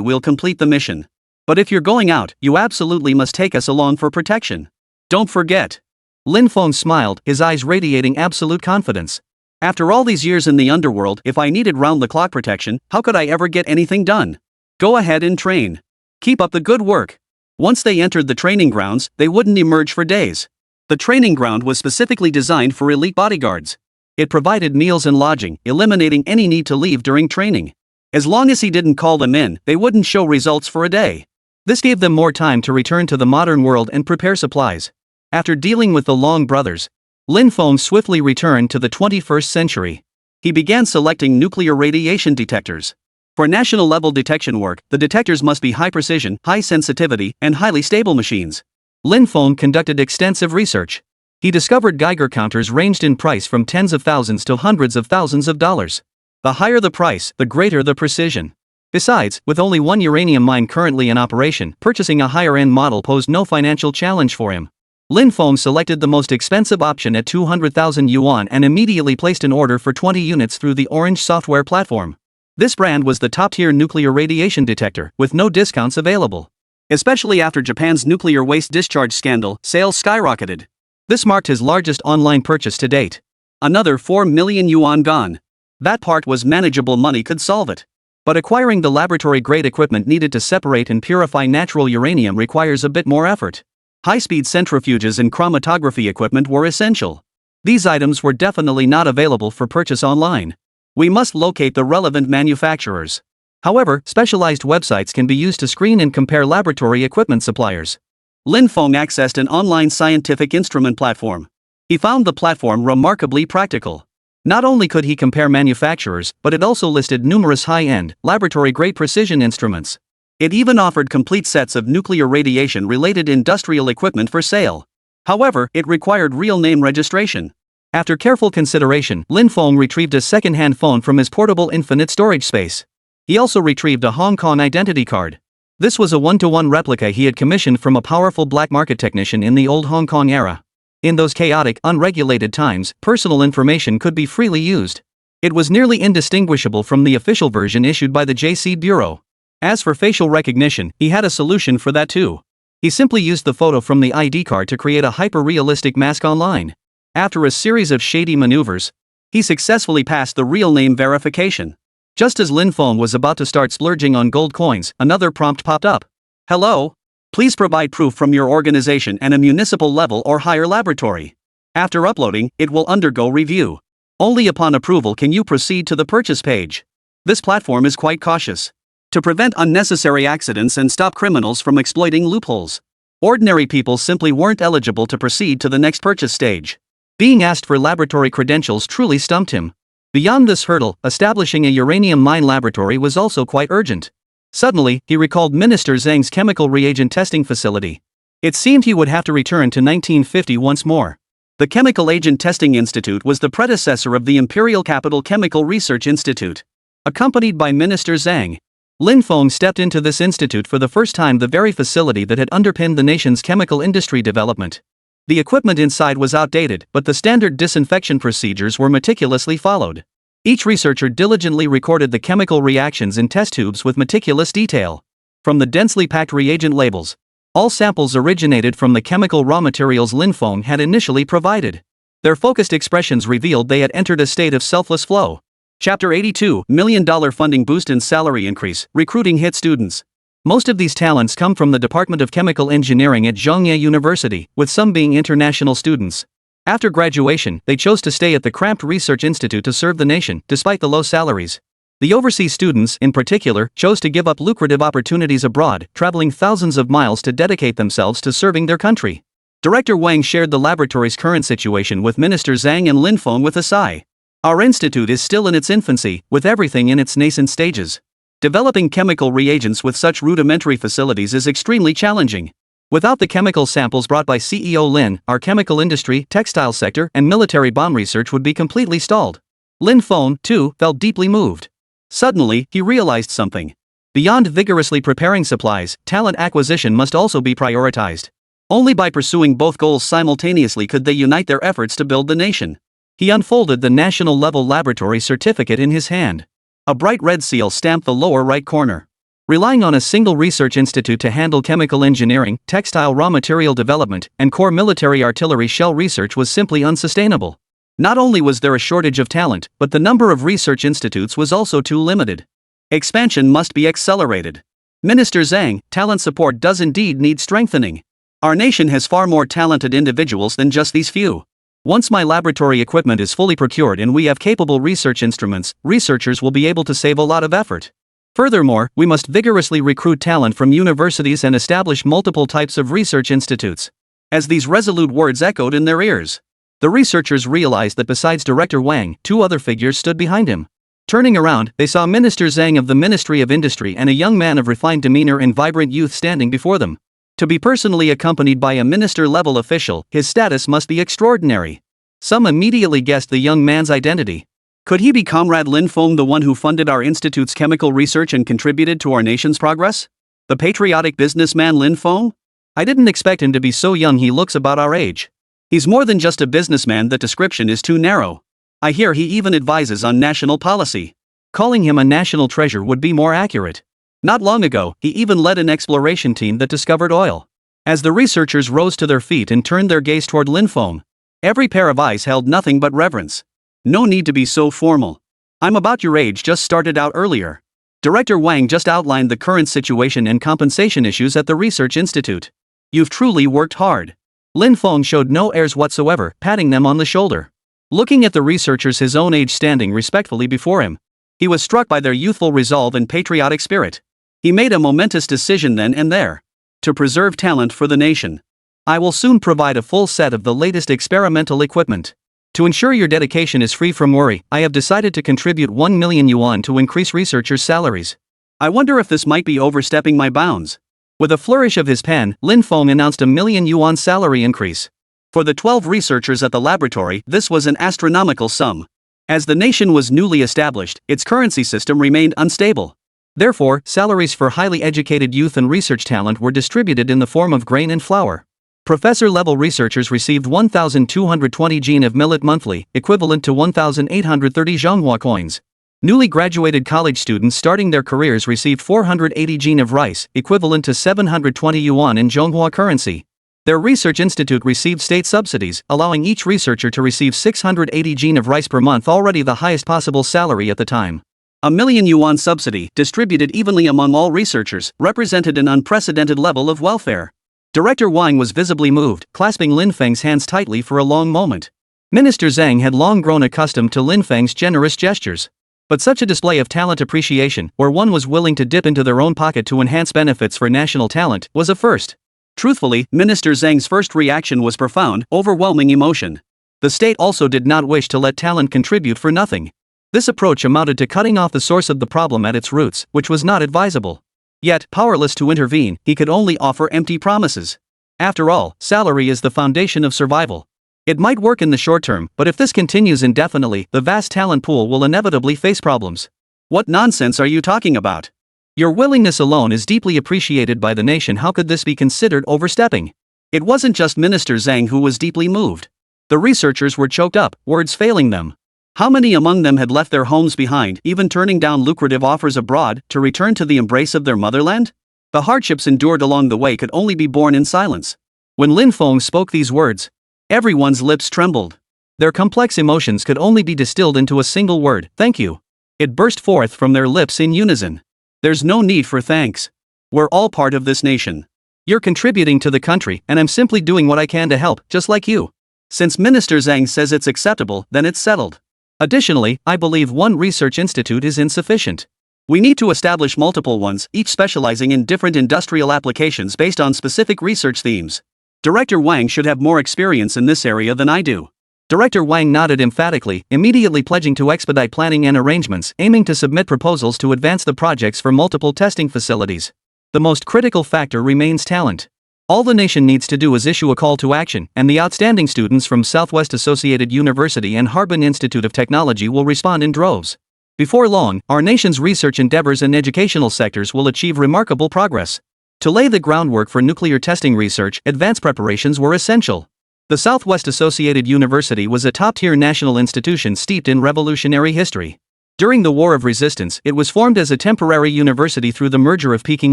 we'll complete the mission. But if you're going out, you absolutely must take us along for protection. Don't forget. Lin Feng smiled, his eyes radiating absolute confidence. After all these years in the underworld, if I needed round-the-clock protection, how could I ever get anything done? Go ahead and train. Keep up the good work. Once they entered the training grounds, they wouldn't emerge for days. The training ground was specifically designed for elite bodyguards. It provided meals and lodging, eliminating any need to leave during training. As long as he didn't call them in, they wouldn't show results for a day. This gave them more time to return to the modern world and prepare supplies. After dealing with the Long brothers, Lin Feng swiftly returned to the 21st century. He began selecting nuclear radiation detectors. For national-level detection work, the detectors must be high-precision, high-sensitivity, and highly stable machines. Lin Feng conducted extensive research. He discovered Geiger counters ranged in price from tens of thousands to hundreds of thousands of dollars. The higher the price, the greater the precision. Besides, with only one uranium mine currently in operation, purchasing a higher-end model posed no financial challenge for him. Lin Feng selected the most expensive option at 200,000 yuan and immediately placed an order for 20 units through the Orange software platform. This brand was the top-tier nuclear radiation detector, with no discounts available. Especially after Japan's nuclear waste discharge scandal, sales skyrocketed. This marked his largest online purchase to date. Another 4 million yuan gone. That part was manageable, money could solve it. But acquiring the laboratory-grade equipment needed to separate and purify natural uranium requires a bit more effort. High-speed centrifuges and chromatography equipment were essential. These items were definitely not available for purchase online. We must locate the relevant manufacturers. However, specialized websites can be used to screen and compare laboratory equipment suppliers. Lin Feng accessed an online scientific instrument platform. He found the platform remarkably practical. Not only could he compare manufacturers, but it also listed numerous high-end, laboratory-grade precision instruments. It even offered complete sets of nuclear radiation-related industrial equipment for sale. However, it required real name registration. After careful consideration, Lin Feng retrieved a second-hand phone from his portable infinite storage space. He also retrieved a Hong Kong identity card. This was a one-to-one replica he had commissioned from a powerful black market technician in the old Hong Kong era. In those chaotic, unregulated times, personal information could be freely used. It was nearly indistinguishable from the official version issued by the JC Bureau. As for facial recognition, he had a solution for that too. He simply used the photo from the ID card to create a hyper-realistic mask online. After a series of shady maneuvers, he successfully passed the real name verification. Just as Lin Feng was about to start splurging on gold coins, another prompt popped up. Hello? Please provide proof from your organization and a municipal level or higher laboratory. After uploading, it will undergo review. Only upon approval can you proceed to the purchase page. This platform is quite cautious. To prevent unnecessary accidents and stop criminals from exploiting loopholes. Ordinary people simply weren't eligible to proceed to the next purchase stage. Being asked for laboratory credentials truly stumped him. Beyond this hurdle, establishing a uranium mine laboratory was also quite urgent. Suddenly, he recalled Minister Zhang's chemical reagent testing facility. It seemed he would have to return to 1950 once more. The Chemical Agent Testing Institute was the predecessor of the Imperial Capital Chemical Research Institute. Accompanied by Minister Zhang, Lin Feng stepped into this institute for the first time, the very facility that had underpinned the nation's chemical industry development. The equipment inside was outdated, but the standard disinfection procedures were meticulously followed. Each researcher diligently recorded the chemical reactions in test tubes with meticulous detail. From the densely packed reagent labels, all samples originated from the chemical raw materials Lin Feng had initially provided. Their focused expressions revealed they had entered a state of selfless flow. Chapter 82, $1 million funding boost and salary increase, recruiting hit students. Most of these talents come from the Department of Chemical Engineering at Zhongye University, with some being international students. After graduation, they chose to stay at the cramped research institute to serve the nation, despite the low salaries. The overseas students, in particular, chose to give up lucrative opportunities abroad, traveling thousands of miles to dedicate themselves to serving their country. Director Wang shared the laboratory's current situation with Minister Zhang and Lin Feng with a sigh. Our institute is still in its infancy, with everything in its nascent stages. Developing chemical reagents with such rudimentary facilities is extremely challenging. Without the chemical samples brought by CEO Lin, our chemical industry, textile sector, and military bomb research would be completely stalled. Lin Feng, too, felt deeply moved. Suddenly, he realized something. Beyond vigorously preparing supplies, talent acquisition must also be prioritized. Only by pursuing both goals simultaneously could they unite their efforts to build the nation. He unfolded the national-level laboratory certificate in his hand. A bright red seal stamped the lower right corner. Relying on a single research institute to handle chemical engineering, textile raw material development, and core military artillery shell research was simply unsustainable. Not only was there a shortage of talent, but the number of research institutes was also too limited. Expansion must be accelerated. Minister Zhang, talent support does indeed need strengthening. Our nation has far more talented individuals than just these few. Once my laboratory equipment is fully procured and we have capable research instruments, researchers will be able to save a lot of effort. Furthermore, we must vigorously recruit talent from universities and establish multiple types of research institutes. As these resolute words echoed in their ears, the researchers realized that besides Director Wang, two other figures stood behind him. Turning around, they saw Minister Zhang of the Ministry of Industry and a young man of refined demeanor and vibrant youth standing before them. To be personally accompanied by a minister-level official, his status must be extraordinary. Some immediately guessed the young man's identity. Could he be Comrade Lin Feng, the one who funded our institute's chemical research and contributed to our nation's progress? The patriotic businessman Lin Feng? I didn't expect him to be so young. He looks about our age. He's more than just a businessman. That description is too narrow. I hear he even advises on national policy. Calling him a national treasure would be more accurate. Not long ago, he even led an exploration team that discovered oil. As the researchers rose to their feet and turned their gaze toward Lin Feng, every pair of eyes held nothing but reverence. No need to be so formal. I'm about your age, just started out earlier. Director Wang just outlined the current situation and compensation issues at the research institute. You've truly worked hard. Lin Feng showed no airs whatsoever, patting them on the shoulder. Looking at the researchers his own age standing respectfully before him, he was struck by their youthful resolve and patriotic spirit. He made a momentous decision then and there. To preserve talent for the nation, I will soon provide a full set of the latest experimental equipment. To ensure your dedication is free from worry, I have decided to contribute 1 million yuan to increase researchers' salaries. I wonder if this might be overstepping my bounds. With a flourish of his pen, Lin Feng announced a 1 million yuan salary increase. For the 12 researchers at the laboratory, this was an astronomical sum. As the nation was newly established, its currency system remained unstable. Therefore, salaries for highly educated youth and research talent were distributed in the form of grain and flour. Professor-level researchers received 1,220 jin of millet monthly, equivalent to 1,830 zhonghua coins. Newly graduated college students starting their careers received 480 jin of rice, equivalent to 720 yuan in zhonghua currency. Their research institute received state subsidies, allowing each researcher to receive 680 jin of rice per month, already the highest possible salary at the time. A 1 million yuan subsidy, distributed evenly among all researchers, represented an unprecedented level of welfare. Director Wang was visibly moved, clasping Lin Feng's hands tightly for a long moment. Minister Zhang had long grown accustomed to Lin Feng's generous gestures. But such a display of talent appreciation, where one was willing to dip into their own pocket to enhance benefits for national talent, was a first. Truthfully, Minister Zhang's first reaction was profound, overwhelming emotion. The state also did not wish to let talent contribute for nothing. This approach amounted to cutting off the source of the problem at its roots, which was not advisable. Yet, powerless to intervene, he could only offer empty promises. After all, salary is the foundation of survival. It might work in the short term, but if this continues indefinitely, the vast talent pool will inevitably face problems. What nonsense are you talking about? Your willingness alone is deeply appreciated by the nation. How could this be considered overstepping? It wasn't just Minister Zhang who was deeply moved. The researchers were choked up, words failing them. How many among them had left their homes behind, even turning down lucrative offers abroad, to return to the embrace of their motherland? The hardships endured along the way could only be borne in silence. When Lin Feng spoke these words, everyone's lips trembled. Their complex emotions could only be distilled into a single word: thank you. It burst forth from their lips in unison. There's no need for thanks. We're all part of this nation. You're contributing to the country, and I'm simply doing what I can to help, just like you. Since Minister Zhang says it's acceptable, then it's settled. Additionally, I believe one research institute is insufficient. We need to establish multiple ones, each specializing in different industrial applications based on specific research themes. Director Wang should have more experience in this area than I do. Director Wang nodded emphatically, immediately pledging to expedite planning and arrangements, aiming to submit proposals to advance the projects for multiple testing facilities. The most critical factor remains talent. All the nation needs to do is issue a call to action, and the outstanding students from Southwest Associated University and Harbin Institute of Technology will respond in droves. Before long, our nation's research endeavors and educational sectors will achieve remarkable progress. To lay the groundwork for nuclear testing research, advanced preparations were essential. The Southwest Associated University was a top-tier national institution steeped in revolutionary history. During the War of Resistance, it was formed as a temporary university through the merger of Peking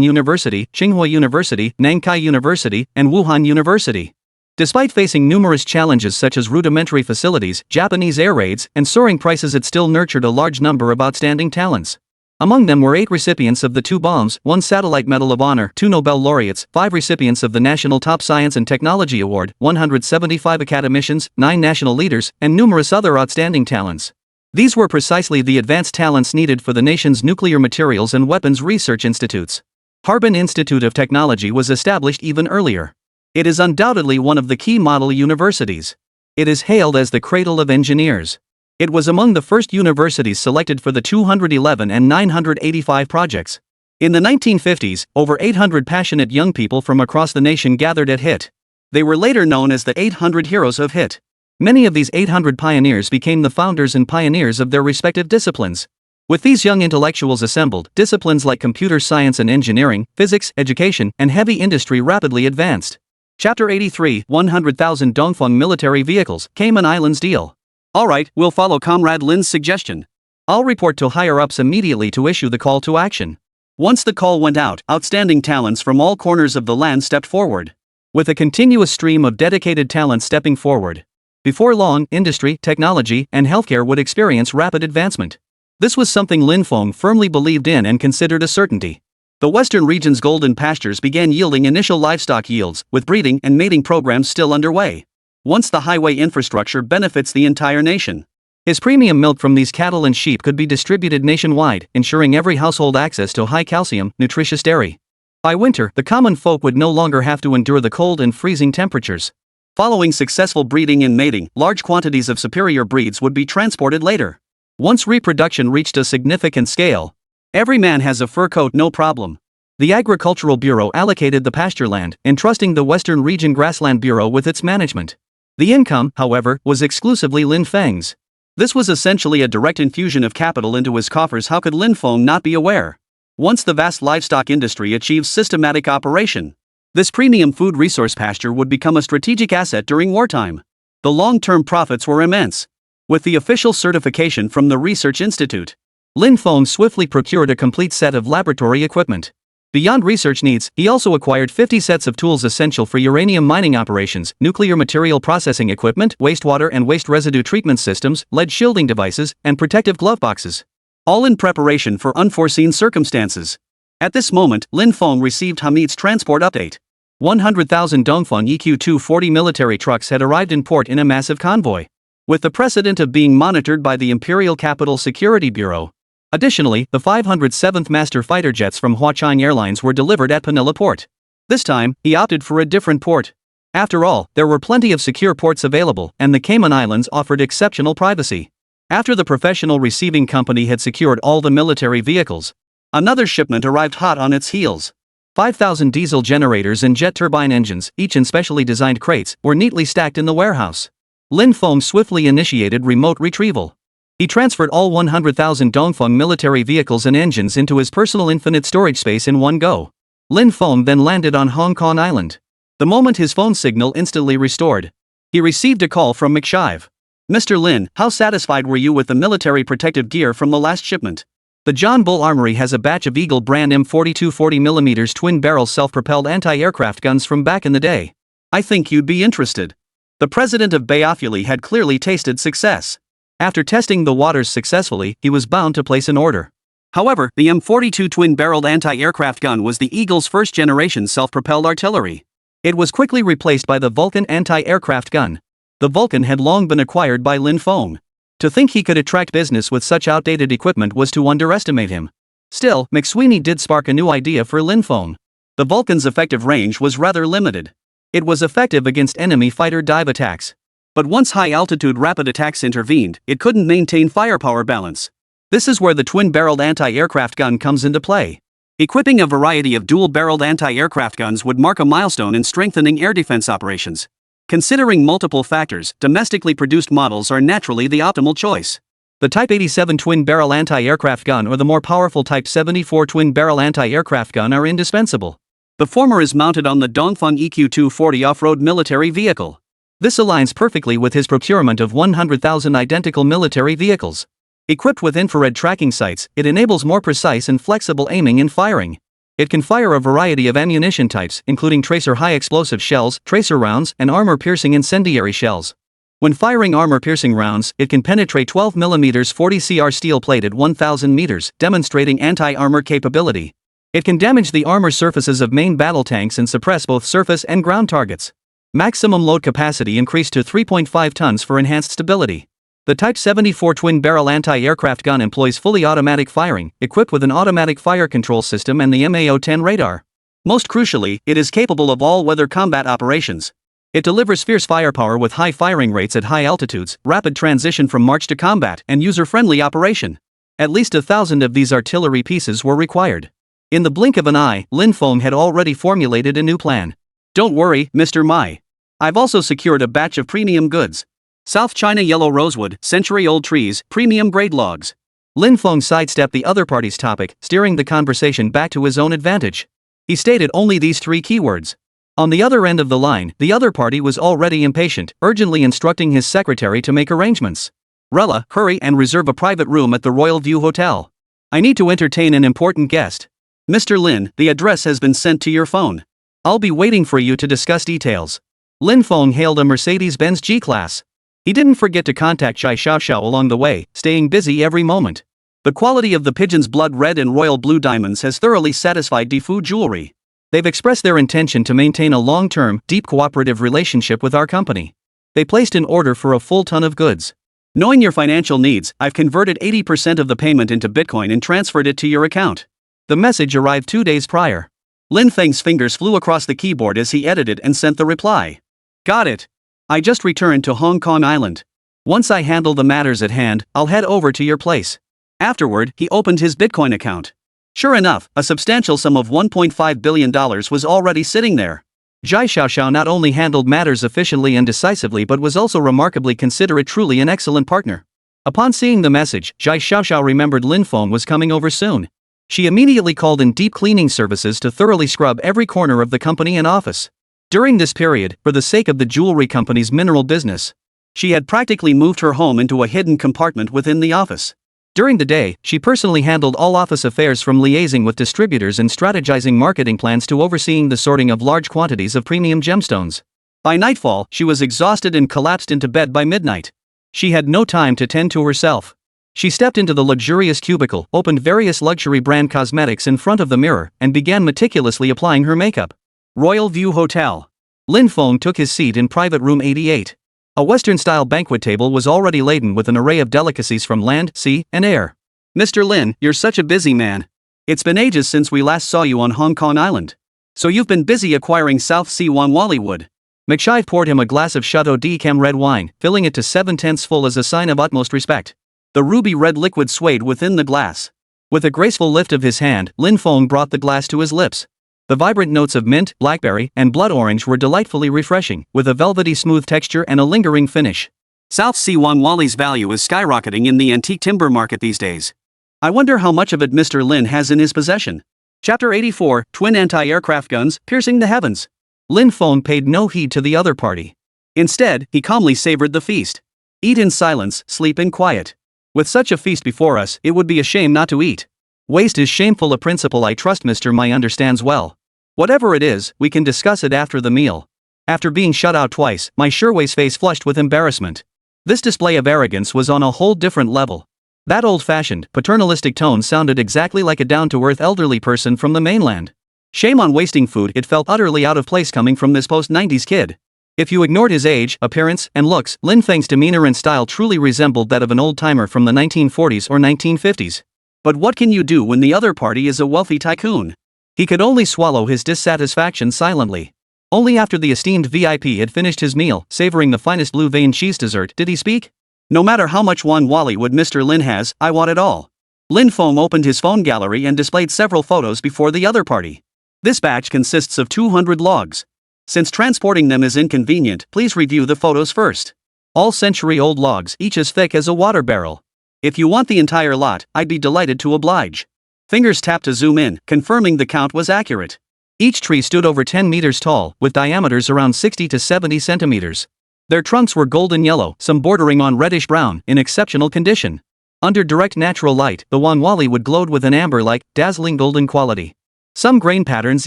University, Tsinghua University, Nankai University, and Wuhan University. Despite facing numerous challenges such as rudimentary facilities, Japanese air raids, and soaring prices, it still nurtured a large number of outstanding talents. Among them were 8 recipients of the 2 bombs, 1 Satellite Medal of Honor, 2 Nobel laureates, 5 recipients of the National Top Science and Technology Award, 175 academicians, 9 national leaders, and numerous other outstanding talents. These were precisely the advanced talents needed for the nation's nuclear materials and weapons research institutes. Harbin Institute of Technology was established even earlier. It is undoubtedly one of the key model universities. It is hailed as the cradle of engineers. It was among the first universities selected for the 211 and 985 projects. In the 1950s, over 800 passionate young people from across the nation gathered at HIT. They were later known as the 800 Heroes of HIT. Many of these 800 pioneers became the founders and pioneers of their respective disciplines. With these young intellectuals assembled, disciplines like computer science and engineering, physics, education, and heavy industry rapidly advanced. Chapter 83, 100,000 Dongfeng military vehicles, Cayman Islands deal. Alright, we'll follow Comrade Lin's suggestion. I'll report to higher-ups immediately to issue the call to action. Once the call went out, outstanding talents from all corners of the land stepped forward. With a continuous stream of dedicated talent stepping forward, before long, industry, technology, and healthcare would experience rapid advancement. This was something Lin Feng firmly believed in and considered a certainty. The western region's golden pastures began yielding initial livestock yields, with breeding and mating programs still underway. Once the highway infrastructure benefits the entire nation, his premium milk from these cattle and sheep could be distributed nationwide, ensuring every household access to high-calcium, nutritious dairy. By winter, the common folk would no longer have to endure the cold and freezing temperatures. Following successful breeding and mating, large quantities of superior breeds would be transported later. Once reproduction reached a significant scale, every man has a fur coat, no problem. The Agricultural Bureau allocated the pasture land, entrusting the Western Region Grassland Bureau with its management. The income, however, was exclusively Lin Feng's. This was essentially a direct infusion of capital into his coffers. How could Lin Feng not be aware? Once the vast livestock industry achieves systematic operation, this premium food resource pasture would become a strategic asset during wartime. The long-term profits were immense. With the official certification from the Research Institute, Lin Feng swiftly procured a complete set of laboratory equipment. Beyond research needs, he also acquired 50 sets of tools essential for uranium mining operations, nuclear material processing equipment, wastewater and waste residue treatment systems, lead shielding devices, and protective glove boxes. All in preparation for unforeseen circumstances. At this moment, Lin Feng received Hamid's transport update. 100,000 Dongfeng EQ-240 military trucks had arrived in port in a massive convoy, with the precedent of being monitored by the Imperial Capital Security Bureau. Additionally, the 507th Master Fighter jets from Huachine Airlines were delivered at Penilla Port. This time, he opted for a different port. After all, there were plenty of secure ports available, and the Cayman Islands offered exceptional privacy. After the professional receiving company had secured all the military vehicles, another shipment arrived hot on its heels. 5,000 diesel generators and jet turbine engines, each in specially designed crates, were neatly stacked in the warehouse. Lin Feng swiftly initiated remote retrieval. He transferred all 100,000 Dongfeng military vehicles and engines into his personal infinite storage space in one go. Lin Feng then landed on Hong Kong Island. The moment his phone signal instantly restored, he received a call from McShive. "Mr. Lin, how satisfied were you with the military protective gear from the last shipment? The John Bull Armory has a batch of Eagle brand M42 40mm twin-barrel self-propelled anti-aircraft guns from back in the day. I think you'd be interested." The president of Bayafuli had clearly tasted success. After testing the waters successfully, he was bound to place an order. However, the M42 twin-barreled anti-aircraft gun was the Eagle's first-generation self-propelled artillery. It was quickly replaced by the Vulcan anti-aircraft gun. The Vulcan had long been acquired by Lin Feng. To think he could attract business with such outdated equipment was to underestimate him. Still, McSweeney did spark a new idea for Lin Feng. The Vulcan's effective range was rather limited. It was effective against enemy fighter dive attacks. But once high-altitude rapid attacks intervened, it couldn't maintain firepower balance. This is where the twin-barreled anti-aircraft gun comes into play. Equipping a variety of dual-barreled anti-aircraft guns would mark a milestone in strengthening air defense operations. Considering multiple factors, domestically produced models are naturally the optimal choice. The Type 87 twin-barrel anti-aircraft gun or the more powerful Type 74 twin-barrel anti-aircraft gun are indispensable. The former is mounted on the Dongfeng EQ-240 off-road military vehicle. This aligns perfectly with his procurement of 100,000 identical military vehicles. Equipped with infrared tracking sights, it enables more precise and flexible aiming and firing. It can fire a variety of ammunition types, including tracer high-explosive shells, tracer rounds, and armor-piercing incendiary shells. When firing armor-piercing rounds, it can penetrate 12mm 40 cr steel plate at 1,000 meters, demonstrating anti-armor capability. It can damage the armor surfaces of main battle tanks and suppress both surface and ground targets. Maximum load capacity increased to 3.5 tons for enhanced stability. The Type 74 twin-barrel anti-aircraft gun employs fully automatic firing, equipped with an automatic fire control system and the MAO-10 radar. Most crucially, it is capable of all-weather combat operations. It delivers fierce firepower with high firing rates at high altitudes, rapid transition from march to combat, and user-friendly operation. At least 1,000 of these artillery pieces were required. In the blink of an eye, Lin Feng had already formulated a new plan. "Don't worry, Mr. Mai. I've also secured a batch of premium goods. South China yellow rosewood, century-old trees, premium grade logs." Lin Feng sidestepped the other party's topic, steering the conversation back to his own advantage. He stated only these three keywords. On the other end of the line, the other party was already impatient, urgently instructing his secretary to make arrangements. "Rella, hurry and reserve a private room at the Royal View Hotel. I need to entertain an important guest. Mr. Lin, the address has been sent to your phone. I'll be waiting for you to discuss details." Lin Feng hailed a Mercedes-Benz G-Class. He didn't forget to contact Chai Xiaoxiao along the way, staying busy every moment. The quality of the pigeon's blood red and royal blue diamonds has thoroughly satisfied Defu Jewelry. They've expressed their intention to maintain a long-term, deep cooperative relationship with our company. They placed an order for a full ton of goods. Knowing your financial needs, I've converted 80% of the payment into Bitcoin and transferred it to your account. The message arrived 2 days prior. Lin Feng's fingers flew across the keyboard as he edited and sent the reply. Got it. I just returned to Hong Kong Island. Once I handle the matters at hand, I'll head over to your place. Afterward, he opened his Bitcoin account. Sure enough, a substantial sum of $1.5 billion was already sitting there. Zhai Xiaoxiao not only handled matters efficiently and decisively but was also remarkably considerate, truly an excellent partner. Upon seeing the message, Zhai Xiaoxiao remembered Lin Feng was coming over soon. She immediately called in deep cleaning services to thoroughly scrub every corner of the company and office. During this period, for the sake of the jewelry company's mineral business, she had practically moved her home into a hidden compartment within the office. During the day, she personally handled all office affairs, from liaising with distributors and strategizing marketing plans to overseeing the sorting of large quantities of premium gemstones. By nightfall, she was exhausted and collapsed into bed by midnight. She had no time to tend to herself. She stepped into the luxurious cubicle, opened various luxury brand cosmetics in front of the mirror, and began meticulously applying her makeup. Royal View Hotel. Lin Feng took his seat in private room 88. A Western-style banquet table was already laden with an array of delicacies from land, sea, and air. Mr. Lin, you're such a busy man. It's been ages since we last saw you on Hong Kong Island. So you've been busy acquiring South Sea Wanwali wood. McShive poured him a glass of Chateau d'Yquem red wine, filling it to 7/10 full as a sign of utmost respect. The ruby-red liquid swayed within the glass. With a graceful lift of his hand, Lin Feng brought the glass to his lips. The vibrant notes of mint, blackberry, and blood orange were delightfully refreshing, with a velvety smooth texture and a lingering finish. South Sea Wanwali's value is skyrocketing in the antique timber market these days. I wonder how much of it Mr. Lin has in his possession. Chapter 84, Twin Anti-Aircraft Guns, Piercing the Heavens. Lin Feng paid no heed to the other party. Instead, he calmly savored the feast. Eat in silence, sleep in quiet. With such a feast before us, it would be a shame not to eat. Waste is shameful, a principle I trust Mr. Mai understands well. Whatever it is, we can discuss it after the meal. After being shut out twice, my Sherway's face flushed with embarrassment. This display of arrogance was on a whole different level. That old-fashioned, paternalistic tone sounded exactly like a down-to-earth elderly person from the mainland. Shame on wasting food, it felt utterly out of place coming from this post-90s kid. If you ignored his age, appearance, and looks, Lin Feng's demeanor and style truly resembled that of an old-timer from the 1940s or 1950s. But what can you do when the other party is a wealthy tycoon? He could only swallow his dissatisfaction silently. Only after the esteemed VIP had finished his meal, savoring the finest blue vein cheese dessert, did he speak. No matter how much Wanwali wood Mr. Lin has, I want it all. Lin Feng opened his phone gallery and displayed several photos before the other party. This batch consists of 200 logs. Since transporting them is inconvenient, please review the photos first. All century-old logs, each as thick as a water barrel. If you want the entire lot, I'd be delighted to oblige. Fingers tapped to zoom in, confirming the count was accurate. Each tree stood over 10 meters tall, with diameters around 60 to 70 centimeters. Their trunks were golden yellow, some bordering on reddish-brown, in exceptional condition. Under direct natural light, the Wanwali wood glowed with an amber-like, dazzling golden quality. Some grain patterns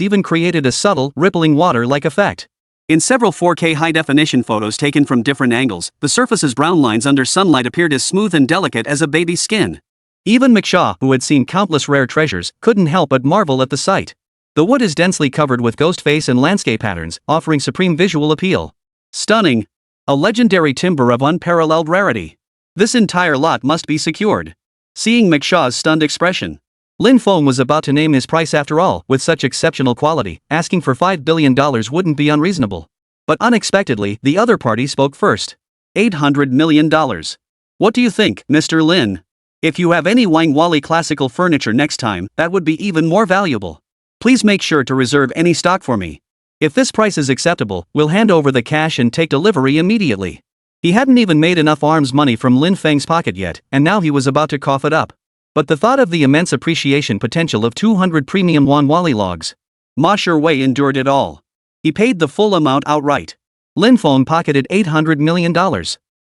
even created a subtle, rippling water-like effect. In several 4K high-definition photos taken from different angles, the surface's brown lines under sunlight appeared as smooth and delicate as a baby's skin. Even McShaw, who had seen countless rare treasures, couldn't help but marvel at the sight. The wood is densely covered with ghost face and landscape patterns, offering supreme visual appeal. Stunning! A legendary timber of unparalleled rarity. This entire lot must be secured. Seeing McShaw's stunned expression, Lin Feng was about to name his price after all. With such exceptional quality, asking for $5 billion wouldn't be unreasonable. But unexpectedly, the other party spoke first. $800 million. What do you think, Mr. Lin? If you have any Wanwali classical furniture next time, that would be even more valuable. Please make sure to reserve any stock for me. If this price is acceptable, we'll hand over the cash and take delivery immediately. He hadn't even made enough arms money from Lin Feng's pocket yet, and now he was about to cough it up. But the thought of the immense appreciation potential of 200 premium Wanwali logs. Ma Sherway endured it all. He paid the full amount outright. Lin Feng pocketed $800 million.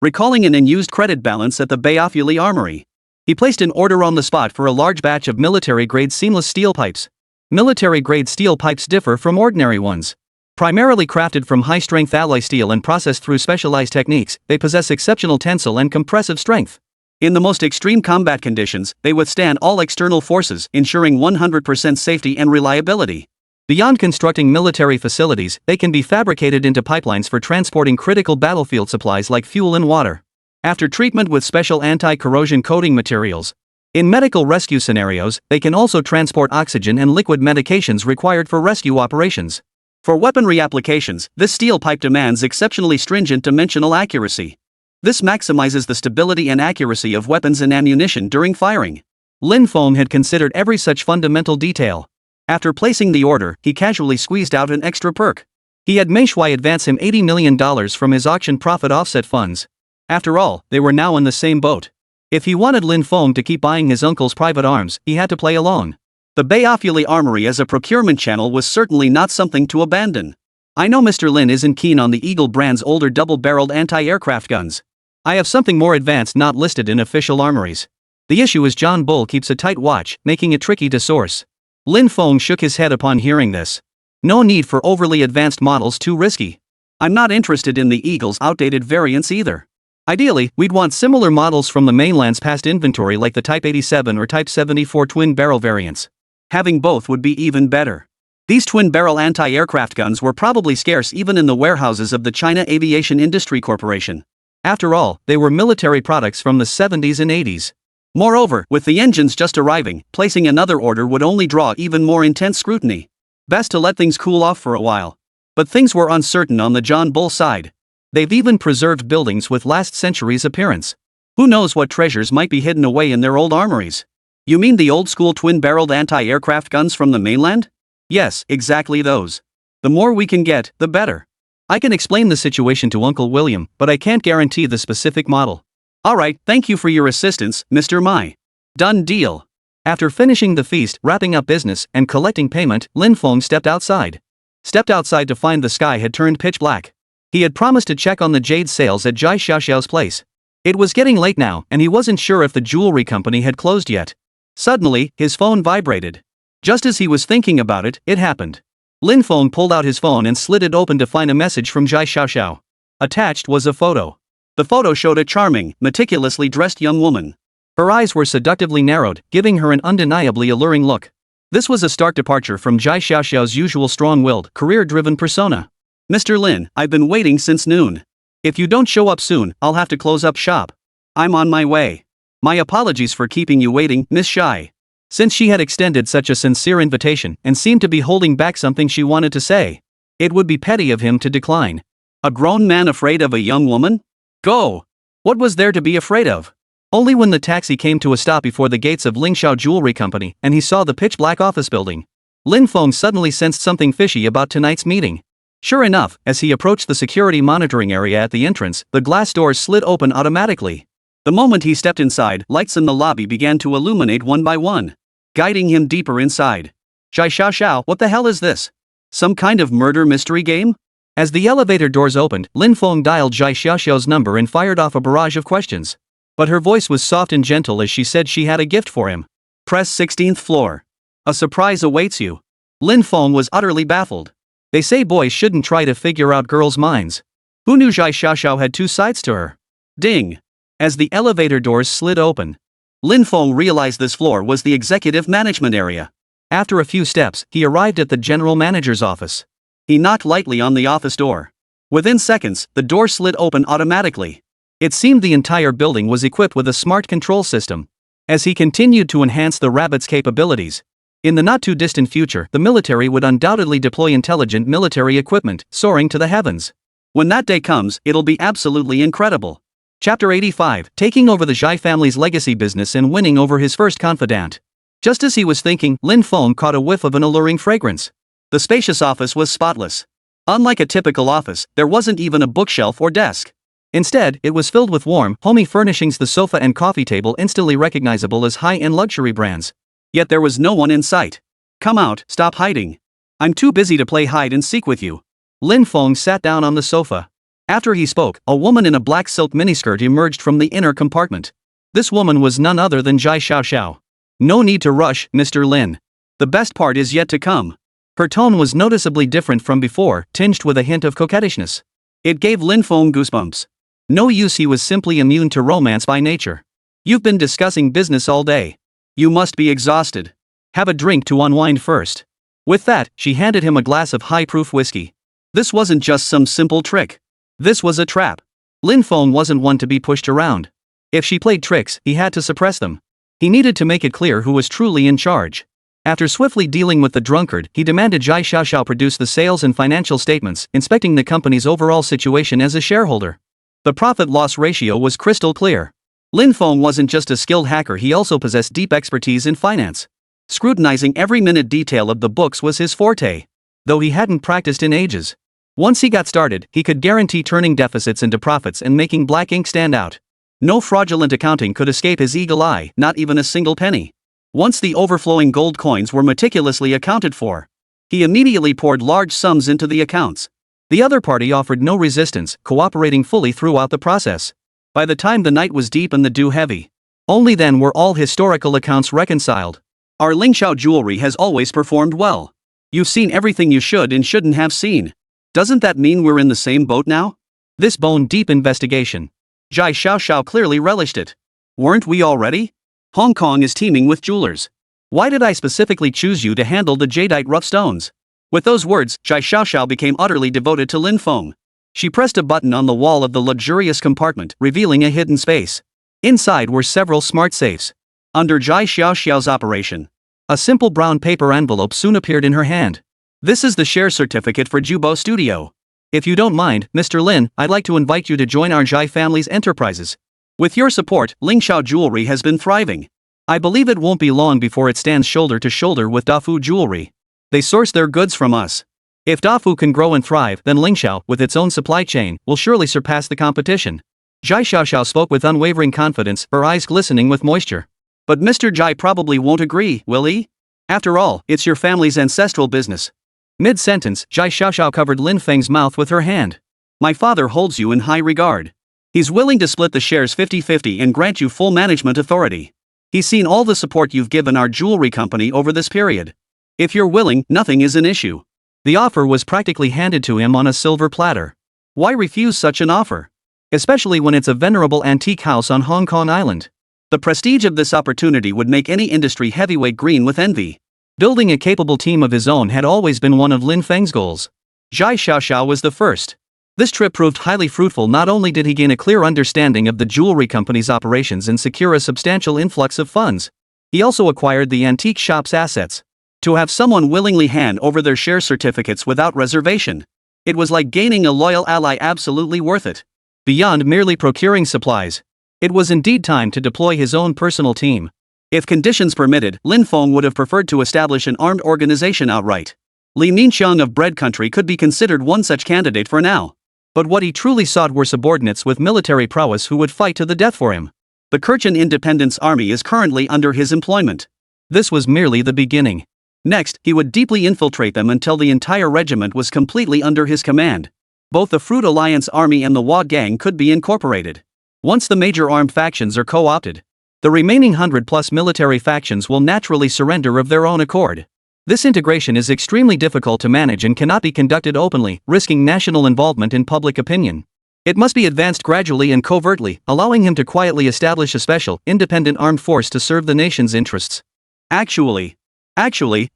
Recalling an unused credit balance at the Bayafuli Armory, he placed an order on the spot for a large batch of military-grade seamless steel pipes. Military-grade steel pipes differ from ordinary ones. Primarily crafted from high-strength alloy steel and processed through specialized techniques, they possess exceptional tensile and compressive strength. In the most extreme combat conditions, they withstand all external forces, ensuring 100% safety and reliability. Beyond constructing military facilities, they can be fabricated into pipelines for transporting critical battlefield supplies like fuel and water. After treatment with special anti-corrosion coating materials. In medical rescue scenarios, they can also transport oxygen and liquid medications required for rescue operations. For weaponry applications, this steel pipe demands exceptionally stringent dimensional accuracy. This maximizes the stability and accuracy of weapons and ammunition during firing. Lin Feng had considered every such fundamental detail. After placing the order, he casually squeezed out an extra perk. He had Manhwa advance him $80 million from his auction profit offset funds. After all, they were now in the same boat. If he wanted Lin Feng to keep buying his uncle's private arms, he had to play along. The Bayafuli Armory as a procurement channel was certainly not something to abandon. I know Mr. Lin isn't keen on the Eagle brand's older double-barreled anti-aircraft guns. I have something more advanced not listed in official armories. The issue is John Bull keeps a tight watch, making it tricky to source. Lin Feng shook his head upon hearing this. No need for overly advanced models, too risky. I'm not interested in the Eagle's outdated variants either. Ideally, we'd want similar models from the mainland's past inventory like the Type 87 or Type 74 twin-barrel variants. Having both would be even better. These twin-barrel anti-aircraft guns were probably scarce even in the warehouses of the China Aviation Industry Corporation. After all, they were military products from the 70s and 80s. Moreover, with the engines just arriving, placing another order would only draw even more intense scrutiny. Best to let things cool off for a while. But things were uncertain on the John Bull side. They've even preserved buildings with last century's appearance. Who knows what treasures might be hidden away in their old armories? You mean the old-school twin-barreled anti-aircraft guns from the mainland? Yes, exactly those. The more we can get, the better. I can explain the situation to Uncle William, but I can't guarantee the specific model. Alright, thank you for your assistance, Mr. Mai. Done deal. After finishing the feast, wrapping up business, and collecting payment, Lin Feng stepped outside to find the sky had turned pitch black. He had promised to check on the jade sales at Jai Xiaoxiao's place. It was getting late now, and he wasn't sure if the jewelry company had closed yet. Suddenly, his phone vibrated. Just as he was thinking about it, it happened. Lin Feng pulled out his phone and slid it open to find a message from Jai Xiaoxiao. Attached was a photo. The photo showed a charming, meticulously dressed young woman. Her eyes were seductively narrowed, giving her an undeniably alluring look. This was a stark departure from Jai Xiaoxiao's usual strong-willed, career-driven persona. Mr. Lin, I've been waiting since noon. If you don't show up soon, I'll have to close up shop. I'm on my way. My apologies for keeping you waiting, Miss Shai. Since she had extended such a sincere invitation and seemed to be holding back something she wanted to say, it would be petty of him to decline. A grown man afraid of a young woman? Go! What was there to be afraid of? Only when the taxi came to a stop before the gates of Lingxiao Jewelry Company and he saw the pitch-black office building. Lin Feng suddenly sensed something fishy about tonight's meeting. Sure enough, as he approached the security monitoring area at the entrance, the glass doors slid open automatically. The moment he stepped inside, lights in the lobby began to illuminate one by one, guiding him deeper inside. Jai Xiaoxiao, what the hell is this? Some kind of murder mystery game? As the elevator doors opened, Lin Feng dialed Jai Xiaoxiao's number and fired off a barrage of questions. But her voice was soft and gentle as she said she had a gift for him. Press 16th floor. A surprise awaits you. Lin Feng was utterly baffled. They say boys shouldn't try to figure out girls' minds. Who knew Jai Xiaoxiao had two sides to her? Ding! As the elevator doors slid open, Lin Feng realized this floor was the executive management area. After a few steps, he arrived at the general manager's office. He knocked lightly on the office door. Within seconds, the door slid open automatically. It seemed the entire building was equipped with a smart control system. As he continued to enhance the rabbit's capabilities, in the not-too-distant future, the military would undoubtedly deploy intelligent military equipment, soaring to the heavens. When that day comes, it'll be absolutely incredible. Chapter 85, taking over the Zhai family's legacy business and winning over his first confidant. Just as he was thinking, Lin Feng caught a whiff of an alluring fragrance. The spacious office was spotless. Unlike a typical office, there wasn't even a bookshelf or desk. Instead, it was filled with warm, homey furnishings, the sofa and coffee table instantly recognizable as high-end luxury brands. Yet there was no one in sight. Come out, stop hiding. I'm too busy to play hide and seek with you. Lin Feng sat down on the sofa. After he spoke, a woman in a black silk miniskirt emerged from the inner compartment. This woman was none other than Jai Xiaoxiao. No need to rush, Mr. Lin. The best part is yet to come. Her tone was noticeably different from before, tinged with a hint of coquettishness. It gave Lin Feng goosebumps. No use, he was simply immune to romance by nature. You've been discussing business all day. You must be exhausted. Have a drink to unwind first. With that, she handed him a glass of high-proof whiskey. This wasn't just some simple trick. This was a trap. Lin Feng wasn't one to be pushed around. If she played tricks, he had to suppress them. He needed to make it clear who was truly in charge. After swiftly dealing with the drunkard, he demanded Zhai Xiaoxiao produce the sales and financial statements, inspecting the company's overall situation as a shareholder. The profit-loss ratio was crystal clear. Lin Feng wasn't just a skilled hacker, he also possessed deep expertise in finance. Scrutinizing every minute detail of the books was his forte. Though he hadn't practiced in ages. Once he got started, he could guarantee turning deficits into profits and making black ink stand out. No fraudulent accounting could escape his eagle eye, not even a single penny. Once the overflowing gold coins were meticulously accounted for, he immediately poured large sums into the accounts. The other party offered no resistance, cooperating fully throughout the process. By the time the night was deep and the dew heavy, only then were all historical accounts reconciled. Our Lingxiao jewelry has always performed well. You've seen everything you should and shouldn't have seen. Doesn't that mean we're in the same boat now? This bone-deep investigation. Zhai Xiaoxiao clearly relished it. Weren't we already? Hong Kong is teeming with jewelers. Why did I specifically choose you to handle the jadeite rough stones? With those words, Zhai Xiaoxiao became utterly devoted to Lin Feng. She pressed a button on the wall of the luxurious compartment, revealing a hidden space. Inside were several smart safes. Under Zhai Xiaoxiao's operation, a simple brown paper envelope soon appeared in her hand. This is the share certificate for Jubo Studio. If you don't mind, Mr. Lin, I'd like to invite you to join our Zhai family's enterprises. With your support, Lingxiao Jewelry has been thriving. I believe it won't be long before it stands shoulder to shoulder with Dafu Jewelry. They source their goods from us. If Dafu can grow and thrive, then Lingxiao, with its own supply chain, will surely surpass the competition. Zhai Xiaoxiao spoke with unwavering confidence, her eyes glistening with moisture. But Mr. Zhai probably won't agree, will he? After all, it's your family's ancestral business. Mid-sentence, Zhai Xiaoxiao covered Lin Feng's mouth with her hand. My father holds you in high regard. He's willing to split the shares 50-50 and grant you full management authority. He's seen all the support you've given our jewelry company over this period. If you're willing, nothing is an issue. The offer was practically handed to him on a silver platter. Why refuse such an offer? Especially when it's a venerable antique house on Hong Kong Island. The prestige of this opportunity would make any industry heavyweight green with envy. Building a capable team of his own had always been one of Lin Feng's goals. Zhai Xiaoxiao was the first. This trip proved highly fruitful. Not only did he gain a clear understanding of the jewelry company's operations and secure a substantial influx of funds, he also acquired the antique shop's assets. To have someone willingly hand over their share certificates without reservation, it was like gaining a loyal ally, absolutely worth it. Beyond merely procuring supplies, it was indeed time to deploy his own personal team. If conditions permitted, Lin Feng would have preferred to establish an armed organization outright. Li Minxiang of Bread Country could be considered one such candidate for now. But what he truly sought were subordinates with military prowess who would fight to the death for him. The Kirchin Independence Army is currently under his employment. This was merely the beginning. Next, he would deeply infiltrate them until the entire regiment was completely under his command. Both the Fruit Alliance Army and the Wa Gang could be incorporated. Once the major armed factions are co-opted, the remaining 100+ military factions will naturally surrender of their own accord. This integration is extremely difficult to manage and cannot be conducted openly, risking national involvement in public opinion. It must be advanced gradually and covertly, allowing him to quietly establish a special, independent armed force to serve the nation's interests. Actually,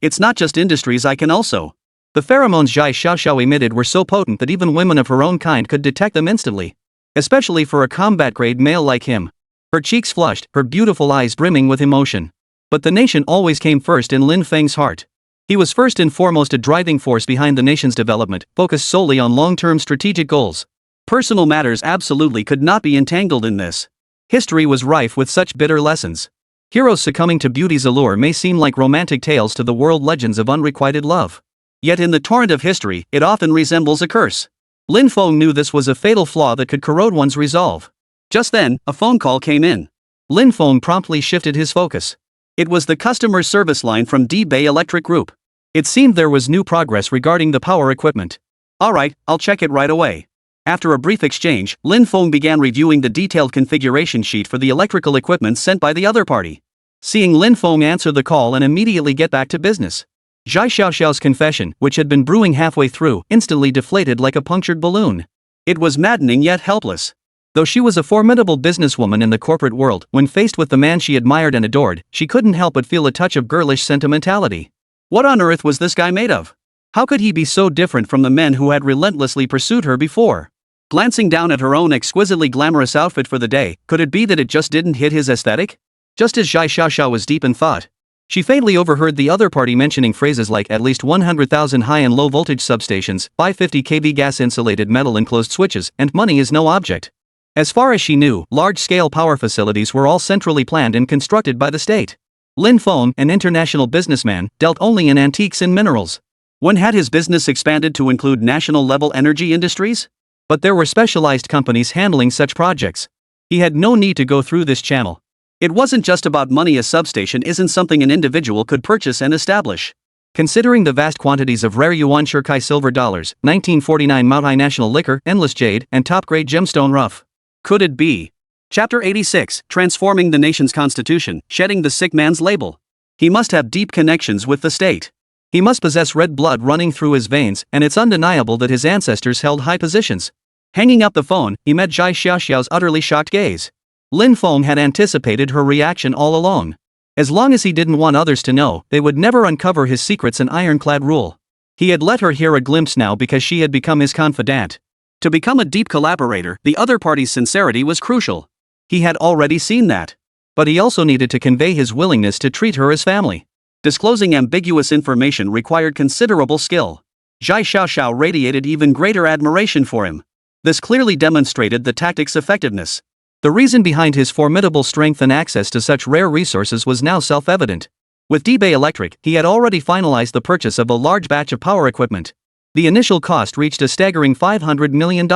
it's not just industries. I can also. The pheromones Zhai Xiaoxiao emitted were so potent that even women of her own kind could detect them instantly. Especially for a combat-grade male like him. Her cheeks flushed, her beautiful eyes brimming with emotion. But the nation always came first in Lin Feng's heart. He was first and foremost a driving force behind the nation's development, focused solely on long-term strategic goals. Personal matters absolutely could not be entangled in this. History was rife with such bitter lessons. Heroes succumbing to beauty's allure may seem like romantic tales to the world, legends of unrequited love. Yet in the torrent of history, it often resembles a curse. Lin Feng knew this was a fatal flaw that could corrode one's resolve. Just then, a phone call came in. Lin Feng promptly shifted his focus. It was the customer service line from D-Bay Electric Group. It seemed there was new progress regarding the power equipment. Alright, I'll check it right away. After a brief exchange, Lin Feng began reviewing the detailed configuration sheet for the electrical equipment sent by the other party. Seeing Lin Feng answer the call and immediately get back to business, Zhai Xiaoxiao's confession, which had been brewing halfway through, instantly deflated like a punctured balloon. It was maddening yet helpless. Though she was a formidable businesswoman in the corporate world, when faced with the man she admired and adored, she couldn't help but feel a touch of girlish sentimentality. What on earth was this guy made of? How could he be so different from the men who had relentlessly pursued her before? Glancing down at her own exquisitely glamorous outfit for the day, could it be that it just didn't hit his aesthetic? Just as Zhai Xiaoxiao was deep in thought, she faintly overheard the other party mentioning phrases like at least 100,000 high and low voltage substations, 550 kV gas insulated metal enclosed switches, and money is no object. As far as she knew, large-scale power facilities were all centrally planned and constructed by the state. Lin Feng, an international businessman, dealt only in antiques and minerals. When had his business expanded to include national-level energy industries? But there were specialized companies handling such projects. He had no need to go through this channel. It wasn't just about money. A substation isn't something an individual could purchase and establish. Considering the vast quantities of rare yuan Shirkai silver dollars, 1949 Maohai national liquor, endless jade, and top-grade gemstone rough. Could it be? Chapter 86, Transforming the Nation's Constitution, Shedding the Sick Man's Label. He must have deep connections with the state. He must possess red blood running through his veins, and it's undeniable that his ancestors held high positions. Hanging up the phone, he met Zhai Xiaoxiao's utterly shocked gaze. Lin Feng had anticipated her reaction all along. As long as he didn't want others to know, they would never uncover his secrets, an ironclad rule. He had let her hear a glimpse now because she had become his confidant. To become a deep collaborator, the other party's sincerity was crucial. He had already seen that. But he also needed to convey his willingness to treat her as family. Disclosing ambiguous information required considerable skill. Zhai Xiaoxiao radiated even greater admiration for him. This clearly demonstrated the tactic's effectiveness. The reason behind his formidable strength and access to such rare resources was now self-evident. With Debay Electric, he had already finalized the purchase of a large batch of power equipment. The initial cost reached a staggering $500 million.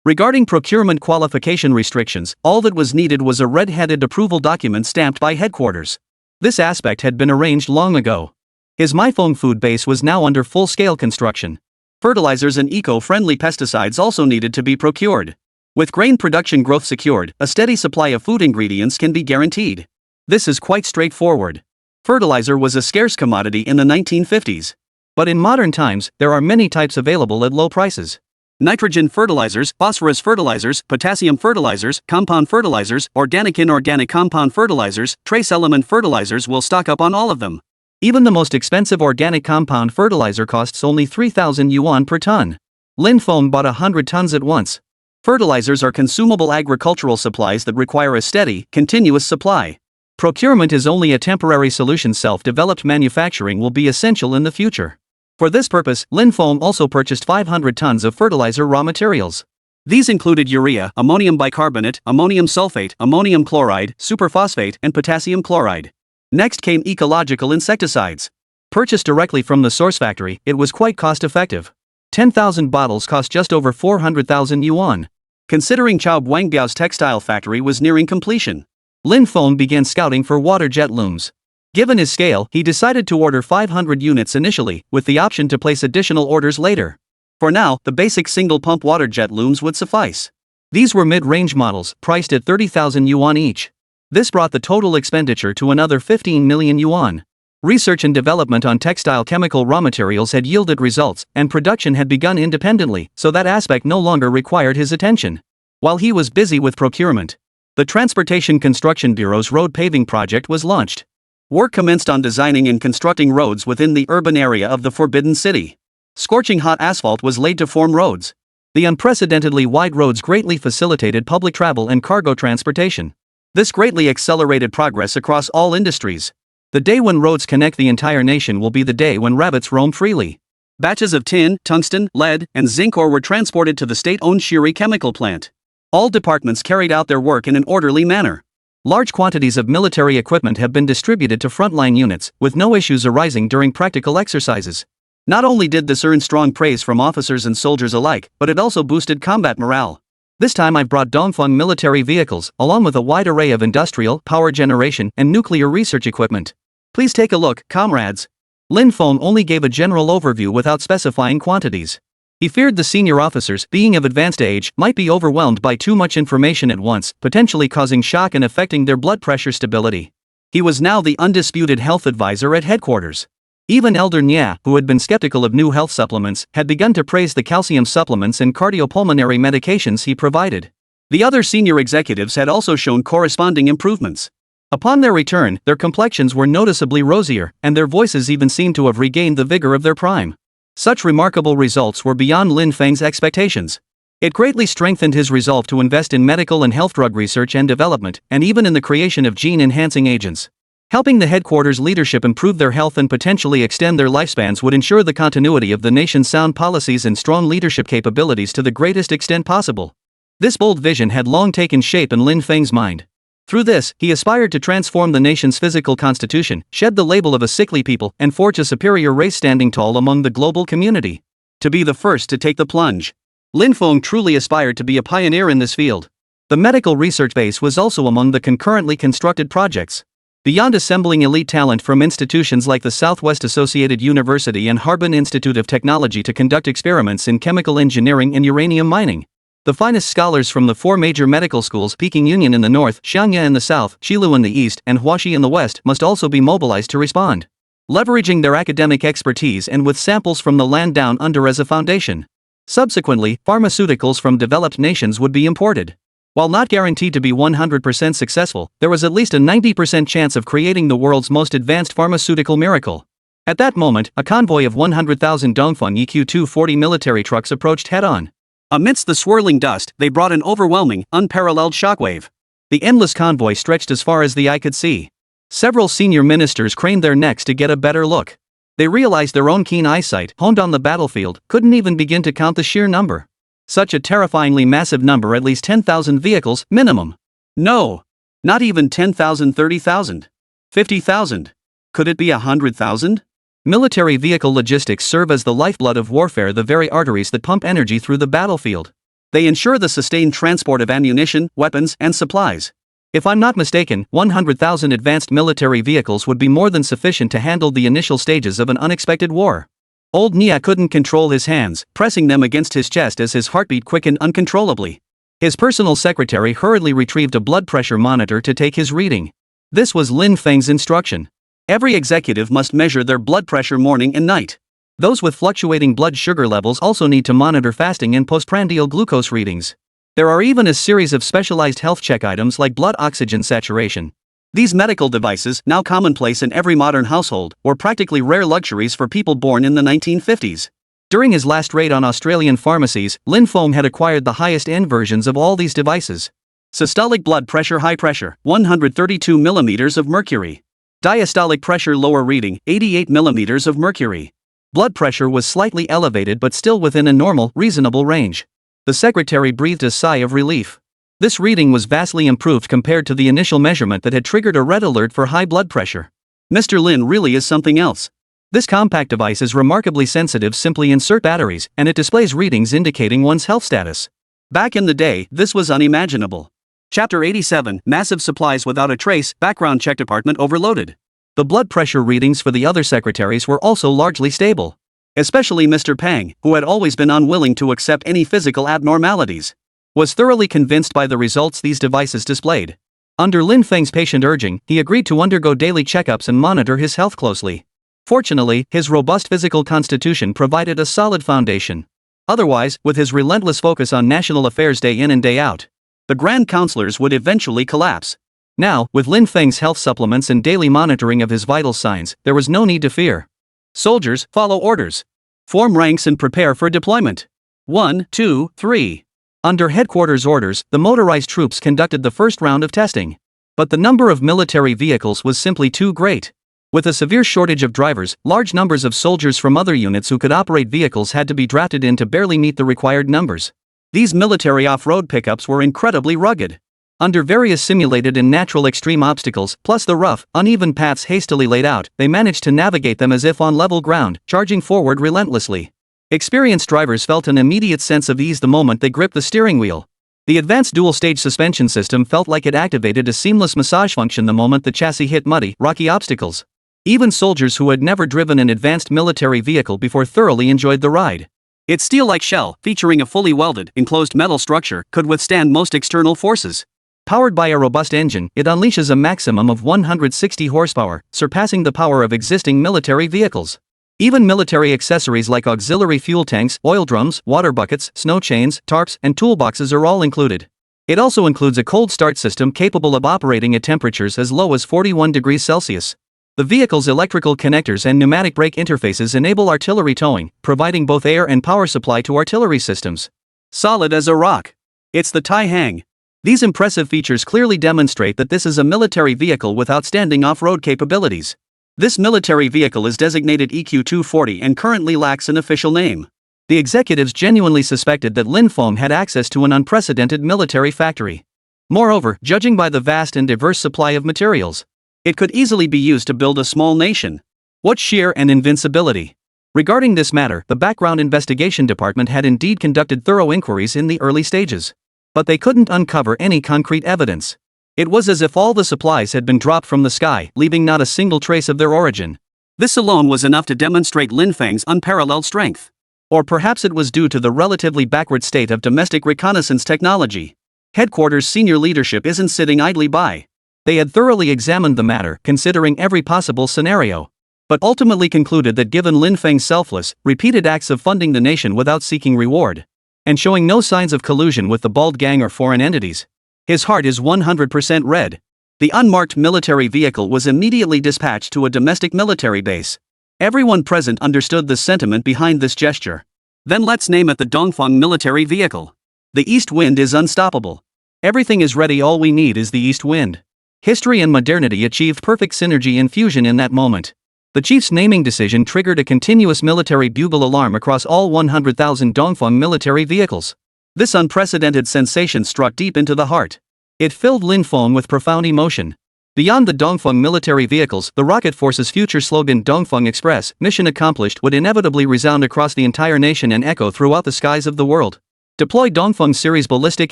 Regarding procurement qualification restrictions, all that was needed was a red-headed approval document stamped by headquarters. This aspect had been arranged long ago. His Maifeng food base was now under full-scale construction. Fertilizers and eco-friendly pesticides also needed to be procured. With grain production growth secured, a steady supply of food ingredients can be guaranteed. This is quite straightforward. Fertilizer was a scarce commodity in the 1950s. But in modern times, there are many types available at low prices. Nitrogen fertilizers, phosphorus fertilizers, potassium fertilizers, compound fertilizers, organic-inorganic compound fertilizers, trace element fertilizers will stock up on all of them. Even the most expensive organic compound fertilizer costs only 3,000 yuan per ton. Lin Feng bought 100 tons at once. Fertilizers are consumable agricultural supplies that require a steady, continuous supply. Procurement is only a temporary solution. Self-developed manufacturing will be essential in the future. For this purpose, Lin Feng also purchased 500 tons of fertilizer raw materials. These included urea, ammonium bicarbonate, ammonium sulfate, ammonium chloride, superphosphate, and potassium chloride. Next came ecological insecticides. Purchased directly from the source factory, it was quite cost-effective. 10,000 bottles cost just over 400,000 yuan. Considering Chao Guangbiao's textile factory was nearing completion, Lin Feng began scouting for water jet looms. Given his scale, he decided to order 500 units initially, with the option to place additional orders later. For now, the basic single-pump water jet looms would suffice. These were mid-range models, priced at 30,000 yuan each. This brought the total expenditure to another 15 million yuan. Research and development on textile chemical raw materials had yielded results, and production had begun independently, so that aspect no longer required his attention. While he was busy with procurement, the Transportation Construction Bureau's road paving project was launched. Work commenced on designing and constructing roads within the urban area of the Forbidden City. Scorching hot asphalt was laid to form roads. The unprecedentedly wide roads greatly facilitated public travel and cargo transportation. This greatly accelerated progress across all industries. The day when roads connect the entire nation will be the day when rabbits roam freely. Batches of tin, tungsten, lead, and zinc ore were transported to the state-owned Shiri chemical plant. All departments carried out their work in an orderly manner. Large quantities of military equipment have been distributed to frontline units, with no issues arising during practical exercises. Not only did this earn strong praise from officers and soldiers alike, but it also boosted combat morale. This time I've brought Dongfeng military vehicles, along with a wide array of industrial, power generation, and nuclear research equipment. Please take a look, comrades. Lin Feng only gave a general overview without specifying quantities. He feared the senior officers, being of advanced age, might be overwhelmed by too much information at once, potentially causing shock and affecting their blood pressure stability. He was now the undisputed health advisor at headquarters. Even Elder Nya, who had been skeptical of new health supplements, had begun to praise the calcium supplements and cardiopulmonary medications he provided. The other senior executives had also shown corresponding improvements. Upon their return, their complexions were noticeably rosier, and their voices even seemed to have regained the vigor of their prime. Such remarkable results were beyond Lin Feng's expectations. It greatly strengthened his resolve to invest in medical and health drug research and development, and even in the creation of gene-enhancing agents. Helping the headquarters leadership improve their health and potentially extend their lifespans would ensure the continuity of the nation's sound policies and strong leadership capabilities to the greatest extent possible. This bold vision had long taken shape in Lin Feng's mind. Through this, he aspired to transform the nation's physical constitution, shed the label of a sickly people, and forge a superior race standing tall among the global community. To be the first to take the plunge. Lin Feng truly aspired to be a pioneer in this field. The medical research base was also among the concurrently constructed projects. Beyond assembling elite talent from institutions like the Southwest Associated University and Harbin Institute of Technology to conduct experiments in chemical engineering and uranium mining, the finest scholars from the four major medical schools, Peking Union in the north, Xiangya in the south, Qilu in the east, and Huaxi in the west, must also be mobilized to respond. Leveraging their academic expertise and with samples from the land down under as a foundation. Subsequently, pharmaceuticals from developed nations would be imported. While not guaranteed to be 100% successful, there was at least a 90% chance of creating the world's most advanced pharmaceutical miracle. At that moment, a convoy of 100,000 Dongfeng EQ-240 military trucks approached head-on. Amidst the swirling dust, they brought an overwhelming, unparalleled shockwave. The endless convoy stretched as far as the eye could see. Several senior ministers craned their necks to get a better look. They realized their own keen eyesight, honed on the battlefield, couldn't even begin to count the sheer number. Such a terrifyingly massive number, at least 10,000 vehicles, minimum. No. Not even 10,000, 30,000. 50,000. Could it be 100,000? Military vehicle logistics serve as the lifeblood of warfare, the very arteries that pump energy through the battlefield. They ensure the sustained transport of ammunition, weapons, and supplies. If I'm not mistaken, 100,000 advanced military vehicles would be more than sufficient to handle the initial stages of an unexpected war. Old Nia couldn't control his hands, pressing them against his chest as his heartbeat quickened uncontrollably. His personal secretary hurriedly retrieved a blood pressure monitor to take his reading. This was Lin Feng's instruction. Every executive must measure their blood pressure morning and night. Those with fluctuating blood sugar levels also need to monitor fasting and postprandial glucose readings. There are even a series of specialized health check items like blood oxygen saturation. These medical devices, now commonplace in every modern household, were practically rare luxuries for people born in the 1950s. During his last raid on Australian pharmacies, Lin Feng had acquired the highest-end versions of all these devices. Systolic blood pressure high pressure, 132 millimeters of mercury. Diastolic pressure lower reading, 88 millimeters of mercury. Blood pressure was slightly elevated but still within a normal, reasonable range. The secretary breathed a sigh of relief. This reading was vastly improved compared to the initial measurement that had triggered a red alert for high blood pressure. Mr. Lin really is something else. This compact device is remarkably sensitive. Simply insert batteries, and it displays readings indicating one's health status. Back in the day, this was unimaginable. Chapter 87, Massive Supplies Without a Trace, Background Check Department Overloaded. The blood pressure readings for the other secretaries were also largely stable. Especially Mr. Pang, who had always been unwilling to accept any physical abnormalities, was thoroughly convinced by the results these devices displayed. Under Lin Feng's patient urging, he agreed to undergo daily checkups and monitor his health closely. Fortunately, his robust physical constitution provided a solid foundation. Otherwise, with his relentless focus on national affairs day in and day out, the Grand Counselors would eventually collapse. Now, with Lin Feng's health supplements and daily monitoring of his vital signs, there was no need to fear. Soldiers, follow orders. Form ranks and prepare for deployment. 1, 2, 3. Under headquarters orders, the motorized troops conducted the first round of testing. But the number of military vehicles was simply too great. With a severe shortage of drivers, large numbers of soldiers from other units who could operate vehicles had to be drafted in to barely meet the required numbers. These military off-road pickups were incredibly rugged. Under various simulated and natural extreme obstacles, plus the rough, uneven paths hastily laid out, they managed to navigate them as if on level ground, charging forward relentlessly. Experienced drivers felt an immediate sense of ease the moment they gripped the steering wheel. The advanced dual-stage suspension system felt like it activated a seamless massage function the moment the chassis hit muddy, rocky obstacles. Even soldiers who had never driven an advanced military vehicle before thoroughly enjoyed the ride. Its steel-like shell, featuring a fully welded, enclosed metal structure, could withstand most external forces. Powered by a robust engine, it unleashes a maximum of 160 horsepower, surpassing the power of existing military vehicles. Even military accessories like auxiliary fuel tanks, oil drums, water buckets, snow chains, tarps, and toolboxes are all included. It also includes a cold start system capable of operating at temperatures as low as 41 degrees Celsius. The vehicle's electrical connectors and pneumatic brake interfaces enable artillery towing, providing both air and power supply to artillery systems. Solid as a rock. It's the Tai Hang. These impressive features clearly demonstrate that this is a military vehicle with outstanding off-road capabilities. This military vehicle is designated EQ-240 and currently lacks an official name. The executives genuinely suspected that Linfeng had access to an unprecedented military factory. Moreover, judging by the vast and diverse supply of materials, it could easily be used to build a small nation. What sheer and invincibility! Regarding this matter, the Background Investigation Department had indeed conducted thorough inquiries in the early stages. But they couldn't uncover any concrete evidence. It was as if all the supplies had been dropped from the sky, leaving not a single trace of their origin. This alone was enough to demonstrate Linfeng's unparalleled strength. Or perhaps it was due to the relatively backward state of domestic reconnaissance technology. Headquarters' senior leadership isn't sitting idly by. They had thoroughly examined the matter, considering every possible scenario, but ultimately concluded that given Linfeng's selfless, repeated acts of funding the nation without seeking reward, and showing no signs of collusion with the Bald Gang or foreign entities, his heart is 100% red. The unmarked military vehicle was immediately dispatched to a domestic military base. Everyone present understood the sentiment behind this gesture. Then let's name it the Dongfeng military vehicle. The East Wind is unstoppable. Everything is ready, all we need is the East Wind. History and modernity achieved perfect synergy and fusion in that moment. The chief's naming decision triggered a continuous military bugle alarm across all 100,000 Dongfeng military vehicles. This unprecedented sensation struck deep into the heart. It filled Linfeng with profound emotion. Beyond the Dongfeng military vehicles, the Rocket Force's future slogan Dongfeng Express, mission accomplished, would inevitably resound across the entire nation and echo throughout the skies of the world. Deploy Dongfeng series ballistic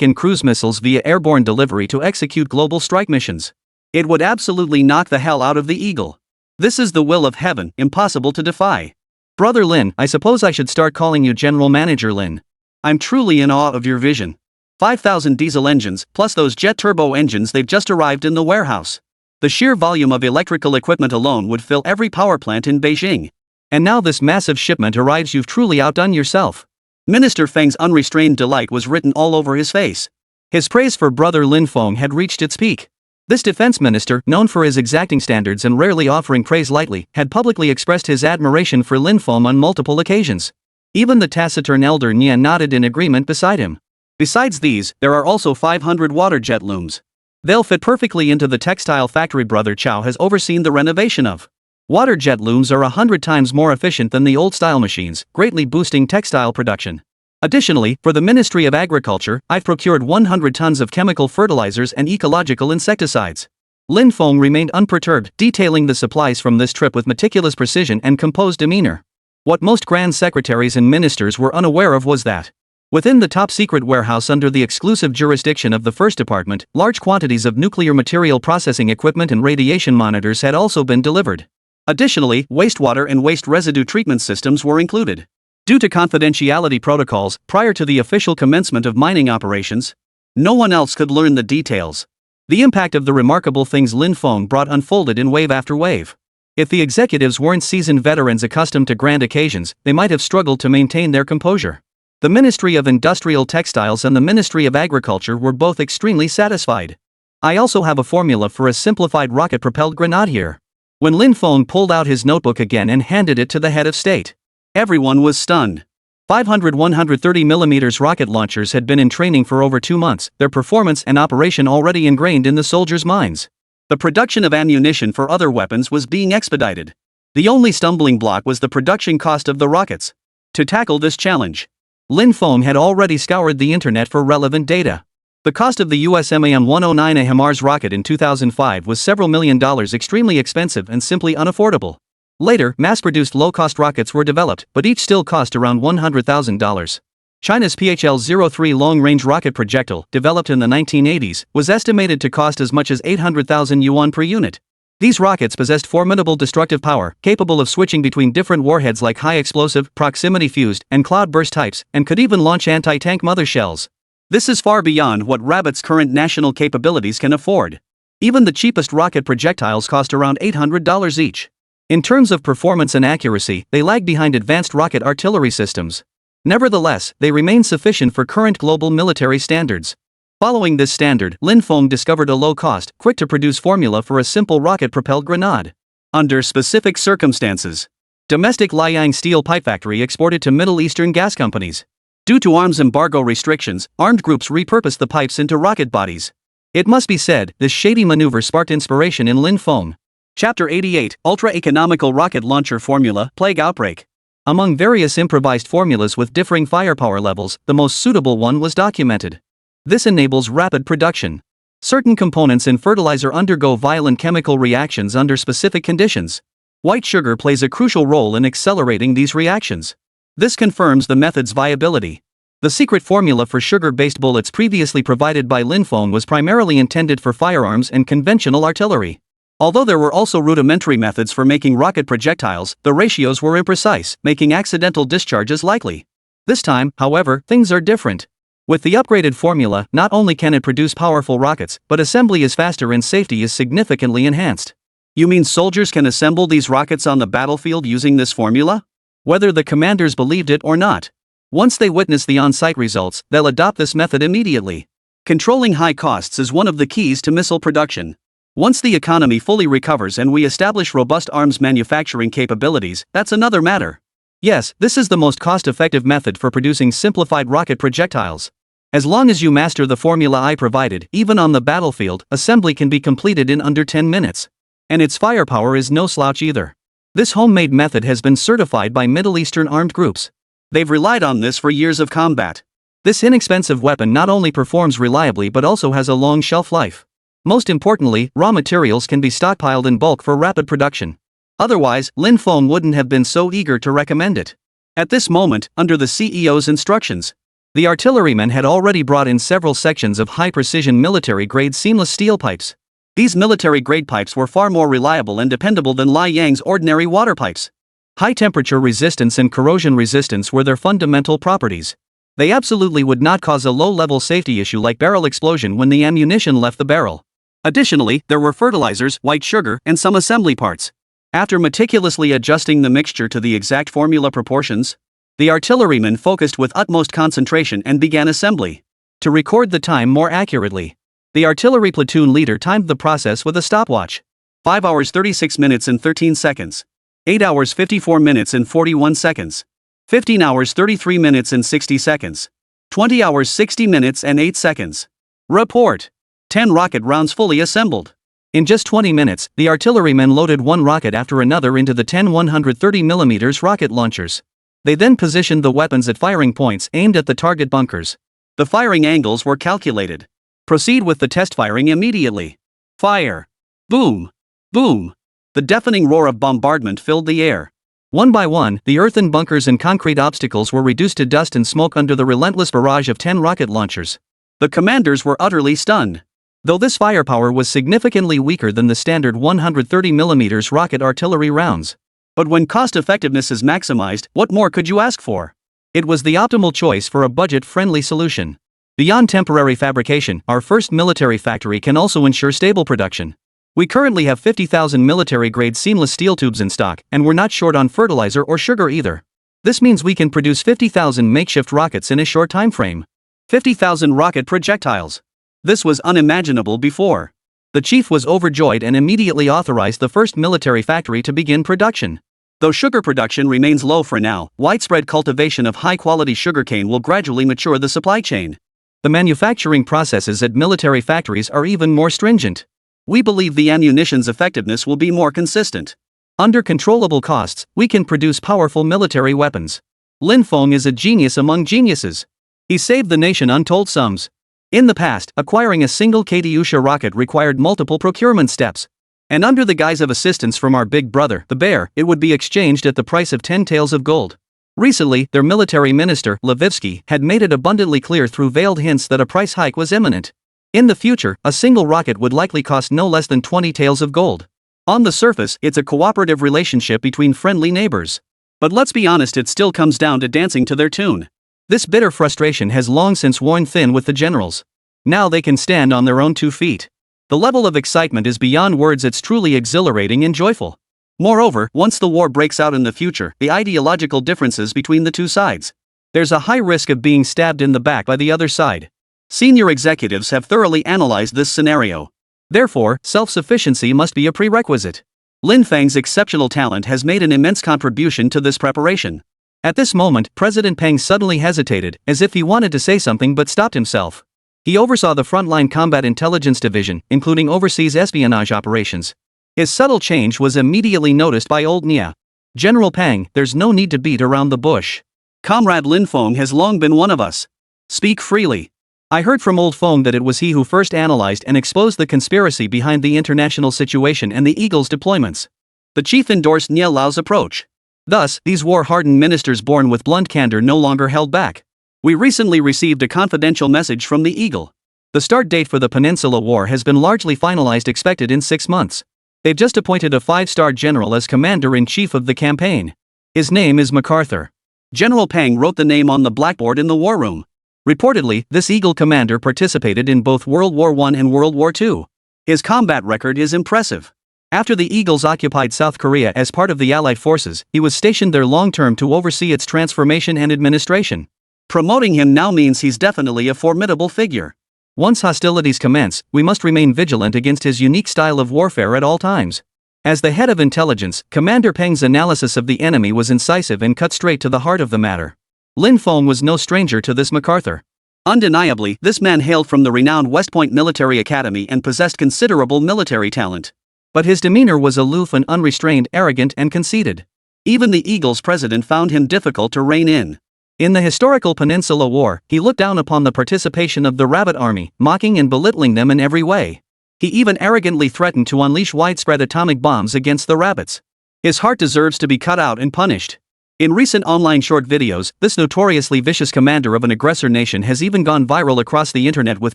and cruise missiles via airborne delivery to execute global strike missions. It would absolutely knock the hell out of the Eagle. This is the will of heaven, impossible to defy. Brother Lin, I suppose I should start calling you General Manager Lin. I'm truly in awe of your vision. 5,000 diesel engines, plus those jet turbo engines, they've just arrived in the warehouse. The sheer volume of electrical equipment alone would fill every power plant in Beijing. And now this massive shipment arrives, you've truly outdone yourself. Minister Feng's unrestrained delight was written all over his face. His praise for Brother Linfeng had reached its peak. This defense minister, known for his exacting standards and rarely offering praise lightly, had publicly expressed his admiration for Linfeng on multiple occasions. Even the taciturn elder Nian nodded in agreement beside him. Besides these, there are also 500 water jet looms. They'll fit perfectly into the textile factory Brother Chow has overseen the renovation of. Water jet looms are 100 times more efficient than the old-style machines, greatly boosting textile production. Additionally, for the Ministry of Agriculture, I've procured 100 tons of chemical fertilizers and ecological insecticides. Linfeng remained unperturbed, detailing the supplies from this trip with meticulous precision and composed demeanor. What most grand secretaries and ministers were unaware of was that, within the top-secret warehouse under the exclusive jurisdiction of the First Department, large quantities of nuclear material processing equipment and radiation monitors had also been delivered. Additionally, wastewater and waste residue treatment systems were included. Due to confidentiality protocols, prior to the official commencement of mining operations, no one else could learn the details. The impact of the remarkable things Linfeng brought unfolded in wave after wave. If the executives weren't seasoned veterans accustomed to grand occasions, they might have struggled to maintain their composure. The Ministry of Industrial Textiles and the Ministry of Agriculture were both extremely satisfied. I also have a formula for a simplified rocket-propelled grenade here. When Linfeng pulled out his notebook again and handed it to the head of state, everyone was stunned. 500 130mm rocket launchers had been in training for over 2 months, their performance and operation already ingrained in the soldiers' minds. The production of ammunition for other weapons was being expedited. The only stumbling block was the production cost of the rockets. To tackle this challenge, Linfeng had already scoured the internet for relevant data. The cost of the US MAN-109 HIMARS rocket in 2005 was several $1 million, extremely expensive and simply unaffordable. Later, mass-produced low-cost rockets were developed, but each still cost around $100,000. China's PHL-03 long-range rocket projectile, developed in the 1980s, was estimated to cost as much as 800,000 yuan per unit. These rockets possessed formidable destructive power, capable of switching between different warheads like high-explosive, proximity-fused, and cloud-burst types, and could even launch anti-tank mother shells. This is far beyond what Rabbit's current national capabilities can afford. Even the cheapest rocket projectiles cost around $800 each. In terms of performance and accuracy, they lag behind advanced rocket artillery systems. Nevertheless, they remain sufficient for current global military standards. Following this standard, Lin Feng discovered a low-cost, quick-to-produce formula for a simple rocket-propelled grenade. Under specific circumstances, domestic Liang steel pipe factory exported to Middle Eastern gas companies. Due to arms embargo restrictions, armed groups repurposed the pipes into rocket bodies. It must be said, this shady maneuver sparked inspiration in Lin Feng. Chapter 88, Ultra-Economical Rocket Launcher Formula, Plague Outbreak. Among various improvised formulas with differing firepower levels, the most suitable one was documented. This enables rapid production. Certain components in fertilizer undergo violent chemical reactions under specific conditions. White sugar plays a crucial role in accelerating these reactions. This confirms the method's viability. The secret formula for sugar-based bullets previously provided by Lin Feng was primarily intended for firearms and conventional artillery. Although there were also rudimentary methods for making rocket projectiles, the ratios were imprecise, making accidental discharges likely. This time, however, things are different. With the upgraded formula, not only can it produce powerful rockets, but assembly is faster and safety is significantly enhanced. You mean soldiers can assemble these rockets on the battlefield using this formula? Whether the commanders believed it or not. Once they witness the on-site results, they'll adopt this method immediately. Controlling high costs is one of the keys to missile production. Once the economy fully recovers and we establish robust arms manufacturing capabilities, that's another matter. Yes, this is the most cost-effective method for producing simplified rocket projectiles. As long as you master the formula I provided, even on the battlefield, assembly can be completed in under 10 minutes. And its firepower is no slouch either. This homemade method has been certified by Middle Eastern armed groups. They've relied on this for years of combat. This inexpensive weapon not only performs reliably but also has a long shelf life. Most importantly, raw materials can be stockpiled in bulk for rapid production. Otherwise, Lin Feng wouldn't have been so eager to recommend it. At this moment, under the CEO's instructions, the artillerymen had already brought in several sections of high-precision military-grade seamless steel pipes. These military-grade pipes were far more reliable and dependable than Liang's ordinary water pipes. High-temperature resistance and corrosion resistance were their fundamental properties. They absolutely would not cause a low-level safety issue like barrel explosion when the ammunition left the barrel. Additionally, there were fertilizers, white sugar, and some assembly parts. After meticulously adjusting the mixture to the exact formula proportions, the artillerymen focused with utmost concentration and began assembly. To record the time more accurately, the artillery platoon leader timed the process with a stopwatch. 5 hours 36 minutes and 13 seconds. 8 hours 54 minutes and 41 seconds. 15 hours 33 minutes and 60 seconds. 20 hours 60 minutes and 8 seconds. Report. 10 rocket rounds fully assembled. In just 20 minutes, the artillerymen loaded one rocket after another into the 10 130mm rocket launchers. They then positioned the weapons at firing points aimed at the target bunkers. The firing angles were calculated. Proceed with the test firing immediately. Fire. Boom. Boom. The deafening roar of bombardment filled the air. One by one, the earthen bunkers and concrete obstacles were reduced to dust and smoke under the relentless barrage of 10 rocket launchers. The commanders were utterly stunned. Though this firepower was significantly weaker than the standard 130mm rocket artillery rounds. But when cost-effectiveness is maximized, what more could you ask for? It was the optimal choice for a budget-friendly solution. Beyond temporary fabrication, our first military factory can also ensure stable production. We currently have 50,000 military-grade seamless steel tubes in stock, and we're not short on fertilizer or sugar either. This means we can produce 50,000 makeshift rockets in a short time frame. 50,000 rocket projectiles. This was unimaginable before. The chief was overjoyed and immediately authorized the first military factory to begin production. Though sugar production remains low for now, widespread cultivation of high-quality sugarcane will gradually mature the supply chain. The manufacturing processes at military factories are even more stringent. We believe the ammunition's effectiveness will be more consistent. Under controllable costs, we can produce powerful military weapons. Lin Feng is a genius among geniuses. He saved the nation untold sums. In the past, acquiring a single Katyusha rocket required multiple procurement steps. And under the guise of assistance from our big brother, the bear, it would be exchanged at the price of 10 taels of gold. Recently, their military minister, Levivsky, had made it abundantly clear through veiled hints that a price hike was imminent. In the future, a single rocket would likely cost no less than 20 taels of gold. On the surface, it's a cooperative relationship between friendly neighbors. But let's be honest, it still comes down to dancing to their tune. This bitter frustration has long since worn thin with the generals. Now they can stand on their own 2 feet. The level of excitement is beyond words. It's truly exhilarating and joyful. Moreover, once the war breaks out in the future, the ideological differences between the two sides. There's a high risk of being stabbed in the back by the other side. Senior executives have thoroughly analyzed this scenario. Therefore, self-sufficiency must be a prerequisite. Lin Feng's exceptional talent has made an immense contribution to this preparation. At this moment, President Peng suddenly hesitated, as if he wanted to say something but stopped himself. He oversaw the frontline combat intelligence division, including overseas espionage operations. His subtle change was immediately noticed by old Nia. General Peng, there's no need to beat around the bush. Comrade Lin Feng has long been one of us. Speak freely. I heard from old Feng that it was he who first analyzed and exposed the conspiracy behind the international situation and the Eagle's deployments. The chief endorsed Nia Lao's approach. Thus, these war-hardened ministers born with blunt candor no longer held back. We recently received a confidential message from the Eagle. The start date for the Peninsula War has been largely finalized, expected in 6 months. They've just appointed a 5-star general as commander-in-chief of the campaign. His name is MacArthur. General Peng wrote the name on the blackboard in the war room. Reportedly, this Eagle commander participated in both World War I and World War II. His combat record is impressive. After the Eagles occupied South Korea as part of the Allied forces, he was stationed there long-term to oversee its transformation and administration. Promoting him now means he's definitely a formidable figure. Once hostilities commence, we must remain vigilant against his unique style of warfare at all times. As the head of intelligence, Commander Peng's analysis of the enemy was incisive and cut straight to the heart of the matter. Lin Feng was no stranger to this MacArthur. Undeniably, this man hailed from the renowned West Point Military Academy and possessed considerable military talent. But his demeanor was aloof and unrestrained, arrogant and conceited. Even the Eagle's president found him difficult to rein in. In the historical Peninsula War, he looked down upon the participation of the Rabbit Army, mocking and belittling them in every way. He even arrogantly threatened to unleash widespread atomic bombs against the rabbits. His heart deserves to be cut out and punished. In recent online short videos, this notoriously vicious commander of an aggressor nation has even gone viral across the internet with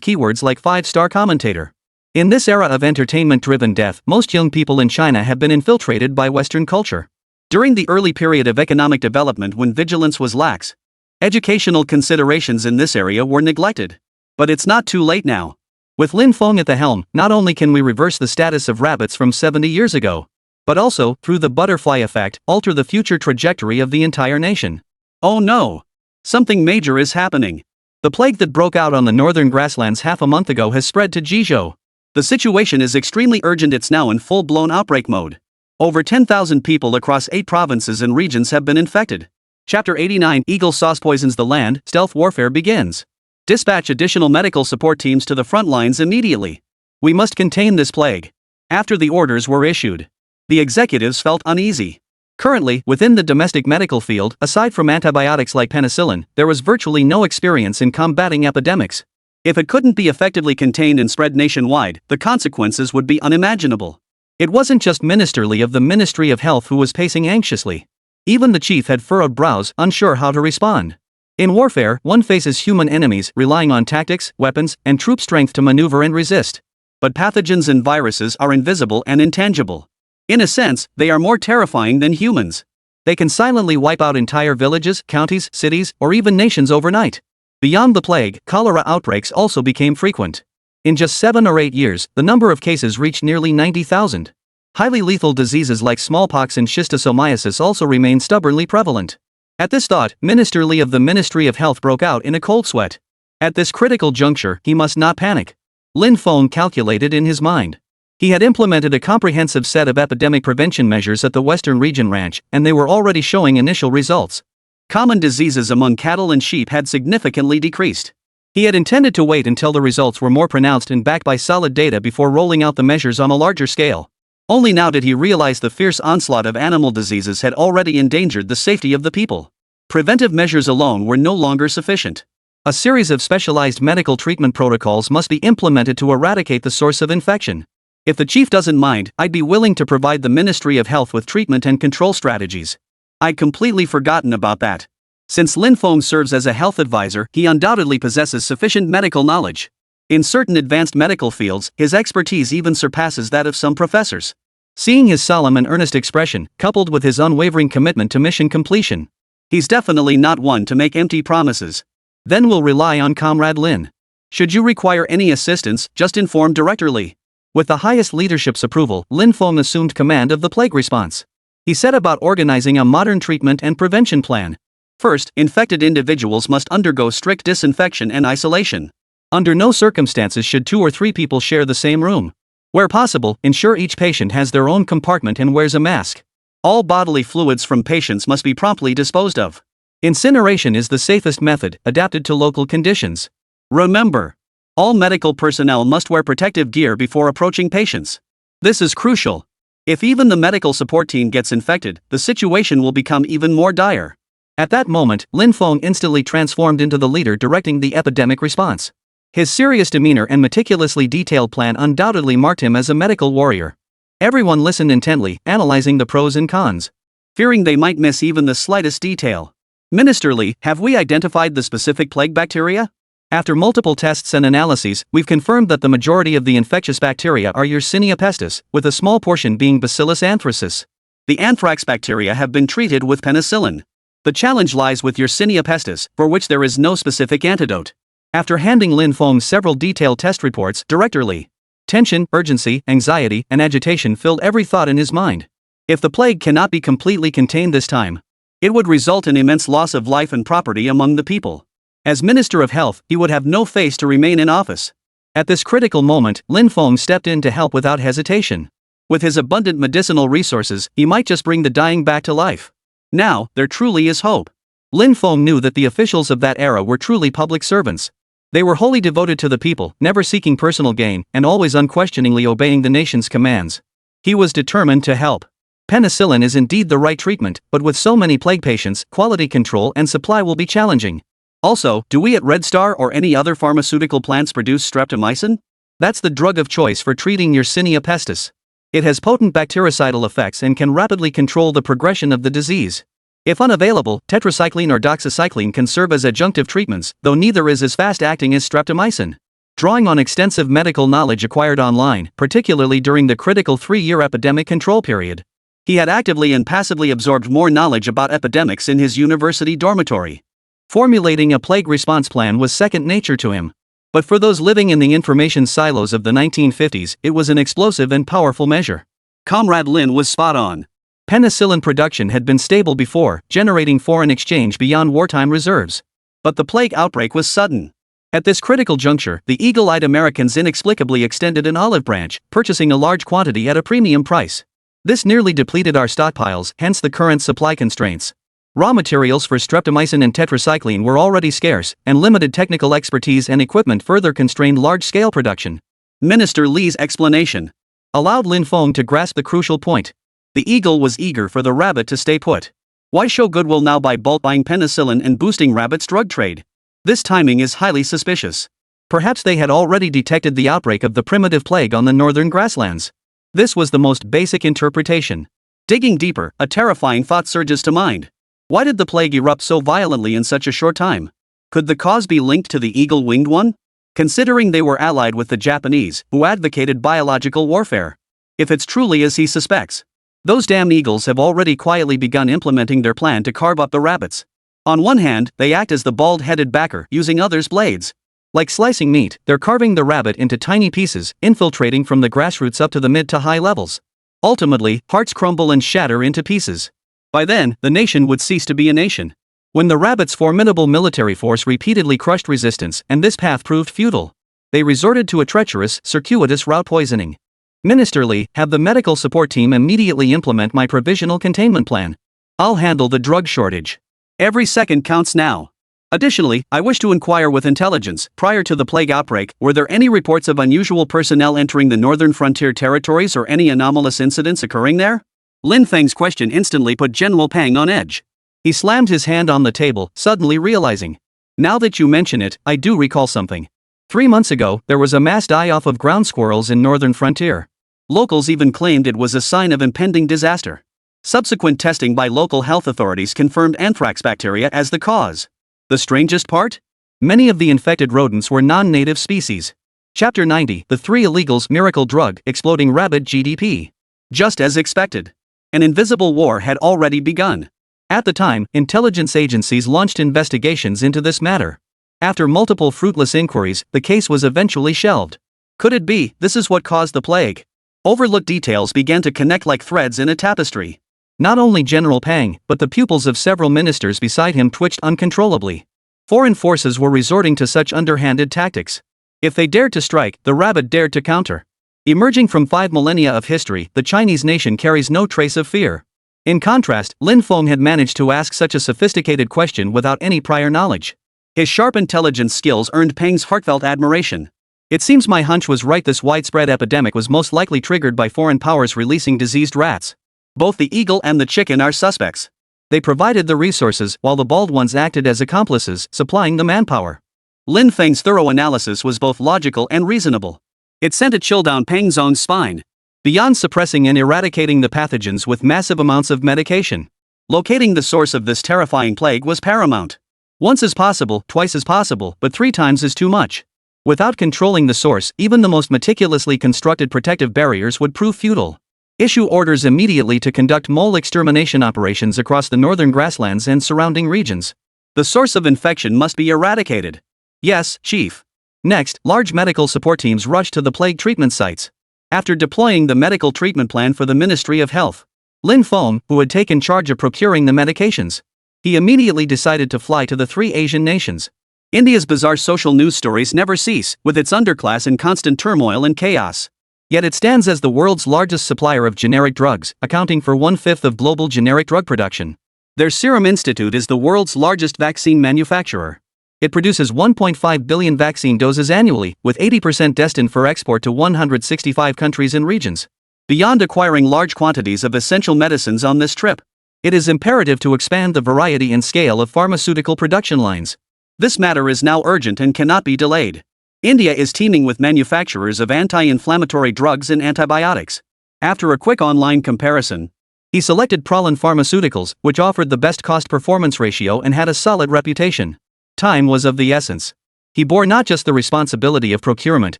keywords like 5-star commentator. In this era of entertainment-driven death, most young people in China have been infiltrated by Western culture. During the early period of economic development when vigilance was lax, educational considerations in this area were neglected. But it's not too late now. With Lin Feng at the helm, not only can we reverse the status of rabbits from 70 years ago, but also, through the butterfly effect, alter the future trajectory of the entire nation. Oh no! Something major is happening. The plague that broke out on the northern grasslands half a month ago has spread to Jizhou. The situation is extremely urgent. It's now in full-blown outbreak mode. Over 10,000 people across 8 provinces and regions have been infected. Chapter 89: Eagle Sauce poisons the land, stealth warfare begins. Dispatch additional medical support teams to the front lines immediately. We must contain this plague. After the orders were issued, the executives felt uneasy. Currently, within the domestic medical field, aside from antibiotics like penicillin, there was virtually no experience in combating epidemics. If it couldn't be effectively contained and spread nationwide, the consequences would be unimaginable. It wasn't just Minister Li of the Ministry of Health who was pacing anxiously. Even the chief had furrowed brows, unsure how to respond. In warfare, one faces human enemies, relying on tactics, weapons, and troop strength to maneuver and resist. But pathogens and viruses are invisible and intangible. In a sense, they are more terrifying than humans. They can silently wipe out entire villages, counties, cities, or even nations overnight. Beyond the plague, cholera outbreaks also became frequent. In just 7 or 8 years, the number of cases reached nearly 90,000. Highly lethal diseases like smallpox and schistosomiasis also remain stubbornly prevalent. At this thought, Minister Li of the Ministry of Health broke out in a cold sweat. At this critical juncture, he must not panic. Lin Feng calculated in his mind. He had implemented a comprehensive set of epidemic prevention measures at the Western Region Ranch, and they were already showing initial results. Common diseases among cattle and sheep had significantly decreased. He had intended to wait until the results were more pronounced and backed by solid data before rolling out the measures on a larger scale. Only now did he realize the fierce onslaught of animal diseases had already endangered the safety of the people. Preventive measures alone were no longer sufficient. A series of specialized medical treatment protocols must be implemented to eradicate the source of infection. If the chief doesn't mind, I'd be willing to provide the Ministry of Health with treatment and control strategies. I'd completely forgotten about that. Since Lin Feng serves as a health advisor, he undoubtedly possesses sufficient medical knowledge. In certain advanced medical fields, his expertise even surpasses that of some professors. Seeing his solemn and earnest expression, coupled with his unwavering commitment to mission completion, he's definitely not one to make empty promises. Then we'll rely on Comrade Lin. Should you require any assistance, just inform directly. With the highest leadership's approval, Lin Feng assumed command of the plague response. He set about organizing a modern treatment and prevention plan. First, infected individuals must undergo strict disinfection and isolation. Under no circumstances should 2 or 3 people share the same room. Where possible, ensure each patient has their own compartment and wears a mask. All bodily fluids from patients must be promptly disposed of. Incineration is the safest method, adapted to local conditions. Remember, all medical personnel must wear protective gear before approaching patients. This is crucial. If even the medical support team gets infected, the situation will become even more dire. At that moment, Lin Feng instantly transformed into the leader directing the epidemic response. His serious demeanor and meticulously detailed plan undoubtedly marked him as a medical warrior. Everyone listened intently, analyzing the pros and cons, fearing they might miss even the slightest detail. Minister Li, have we identified the specific plague bacteria? After multiple tests and analyses, we've confirmed that the majority of the infectious bacteria are Yersinia pestis, with a small portion being Bacillus anthracis. The anthrax bacteria have been treated with penicillin. The challenge lies with Yersinia pestis, for which there is no specific antidote. After handing Lin Feng several detailed test reports, Director Li, tension, urgency, anxiety, and agitation filled every thought in his mind. If the plague cannot be completely contained this time, it would result in immense loss of life and property among the people. As Minister of Health, he would have no face to remain in office. At this critical moment, Lin Feng stepped in to help without hesitation. With his abundant medicinal resources, he might just bring the dying back to life. Now, there truly is hope. Lin Feng knew that the officials of that era were truly public servants. They were wholly devoted to the people, never seeking personal gain, and always unquestioningly obeying the nation's commands. He was determined to help. Penicillin is indeed the right treatment, but with so many plague patients, quality control and supply will be challenging. Also, do we at Red Star or any other pharmaceutical plants produce streptomycin? That's the drug of choice for treating Yersinia pestis. It has potent bactericidal effects and can rapidly control the progression of the disease. If unavailable, tetracycline or doxycycline can serve as adjunctive treatments, though neither is as fast-acting as streptomycin. Drawing on extensive medical knowledge acquired online, particularly during the critical 3-year epidemic control period, he had actively and passively absorbed more knowledge about epidemics in his university dormitory. Formulating a plague response plan was second nature to him. But for those living in the information silos of the 1950s, it was an explosive and powerful measure. Comrade Lin was spot on. Penicillin production had been stable before, generating foreign exchange beyond wartime reserves. But the plague outbreak was sudden. At this critical juncture, the eagle-eyed Americans inexplicably extended an olive branch, purchasing a large quantity at a premium price. This nearly depleted our stockpiles, hence the current supply constraints. Raw materials for streptomycin and tetracycline were already scarce, and limited technical expertise and equipment further constrained large-scale production. Minister Li's explanation allowed Lin Feng to grasp the crucial point. The eagle was eager for the rabbit to stay put. Why show goodwill now by bulk buying penicillin and boosting rabbit's drug trade? This timing is highly suspicious. Perhaps they had already detected the outbreak of the primitive plague on the northern grasslands. This was the most basic interpretation. Digging deeper, a terrifying thought surges to mind. Why did the plague erupt so violently in such a short time? Could the cause be linked to the eagle-winged one? Considering they were allied with the Japanese, who advocated biological warfare. If it's truly as he suspects, those damn eagles have already quietly begun implementing their plan to carve up the rabbits. On one hand, they act as the bald-headed backer, using others' blades. Like slicing meat, they're carving the rabbit into tiny pieces, infiltrating from the grassroots up to the mid to high levels. Ultimately, hearts crumble and shatter into pieces. By then, the nation would cease to be a nation. When the rabbits' formidable military force repeatedly crushed resistance and this path proved futile, they resorted to a treacherous, circuitous route poisoning. Minister Li, have the medical support team immediately implement my provisional containment plan. I'll handle the drug shortage. Every second counts now. Additionally, I wish to inquire with intelligence, prior to the plague outbreak, were there any reports of unusual personnel entering the northern frontier territories or any anomalous incidents occurring there? Lin Feng's question instantly put General Pang on edge. He slammed his hand on the table, suddenly realizing. Now that you mention it, I do recall something. 3 months ago, there was a mass die-off of ground squirrels in northern frontier. Locals even claimed it was a sign of impending disaster. Subsequent testing by local health authorities confirmed anthrax bacteria as the cause. The strangest part? Many of the infected rodents were non-native species. Chapter 90, The Three Illegals Miracle Drug, Exploding Rabbit GDP. Just as expected. An invisible war had already begun. At the time, intelligence agencies launched investigations into this matter. After multiple fruitless inquiries, the case was eventually shelved. Could it be, this is what caused the plague? Overlooked details began to connect like threads in a tapestry. Not only General Pang, but the pupils of several ministers beside him twitched uncontrollably. Foreign forces were resorting to such underhanded tactics. If they dared to strike, the rabbit dared to counter. Emerging from 5 millennia of history, the Chinese nation carries no trace of fear. In contrast, Lin Feng had managed to ask such a sophisticated question without any prior knowledge. His sharp intelligence skills earned Peng's heartfelt admiration. It seems my hunch was right. This widespread epidemic was most likely triggered by foreign powers releasing diseased rats. Both the eagle and the chicken are suspects. They provided the resources while the bald ones acted as accomplices, supplying the manpower. Lin Feng's thorough analysis was both logical and reasonable. It sent a chill down Peng Zhong's spine. Beyond suppressing and eradicating the pathogens with massive amounts of medication, locating the source of this terrifying plague was paramount. Once is possible, twice is possible, but 3 times is too much. Without controlling the source, even the most meticulously constructed protective barriers would prove futile. Issue orders immediately to conduct mole extermination operations across the northern grasslands and surrounding regions. The source of infection must be eradicated. Yes, Chief. Next, large medical support teams rushed to the plague treatment sites. After deploying the medical treatment plan for the Ministry of Health, Lin Feng, who had taken charge of procuring the medications, he immediately decided to fly to the 3 Asian nations. India's bizarre social news stories never cease, with its underclass in constant turmoil and chaos. Yet it stands as the world's largest supplier of generic drugs, accounting for 1/5 of global generic drug production. Their Serum Institute is the world's largest vaccine manufacturer. It produces 1.5 billion vaccine doses annually, with 80% destined for export to 165 countries and regions. Beyond acquiring large quantities of essential medicines on this trip, it is imperative to expand the variety and scale of pharmaceutical production lines. This matter is now urgent and cannot be delayed. India is teeming with manufacturers of anti-inflammatory drugs and antibiotics. After a quick online comparison, he selected Pralin Pharmaceuticals, which offered the best cost-performance ratio and had a solid reputation. Time was of the essence. He bore not just the responsibility of procurement,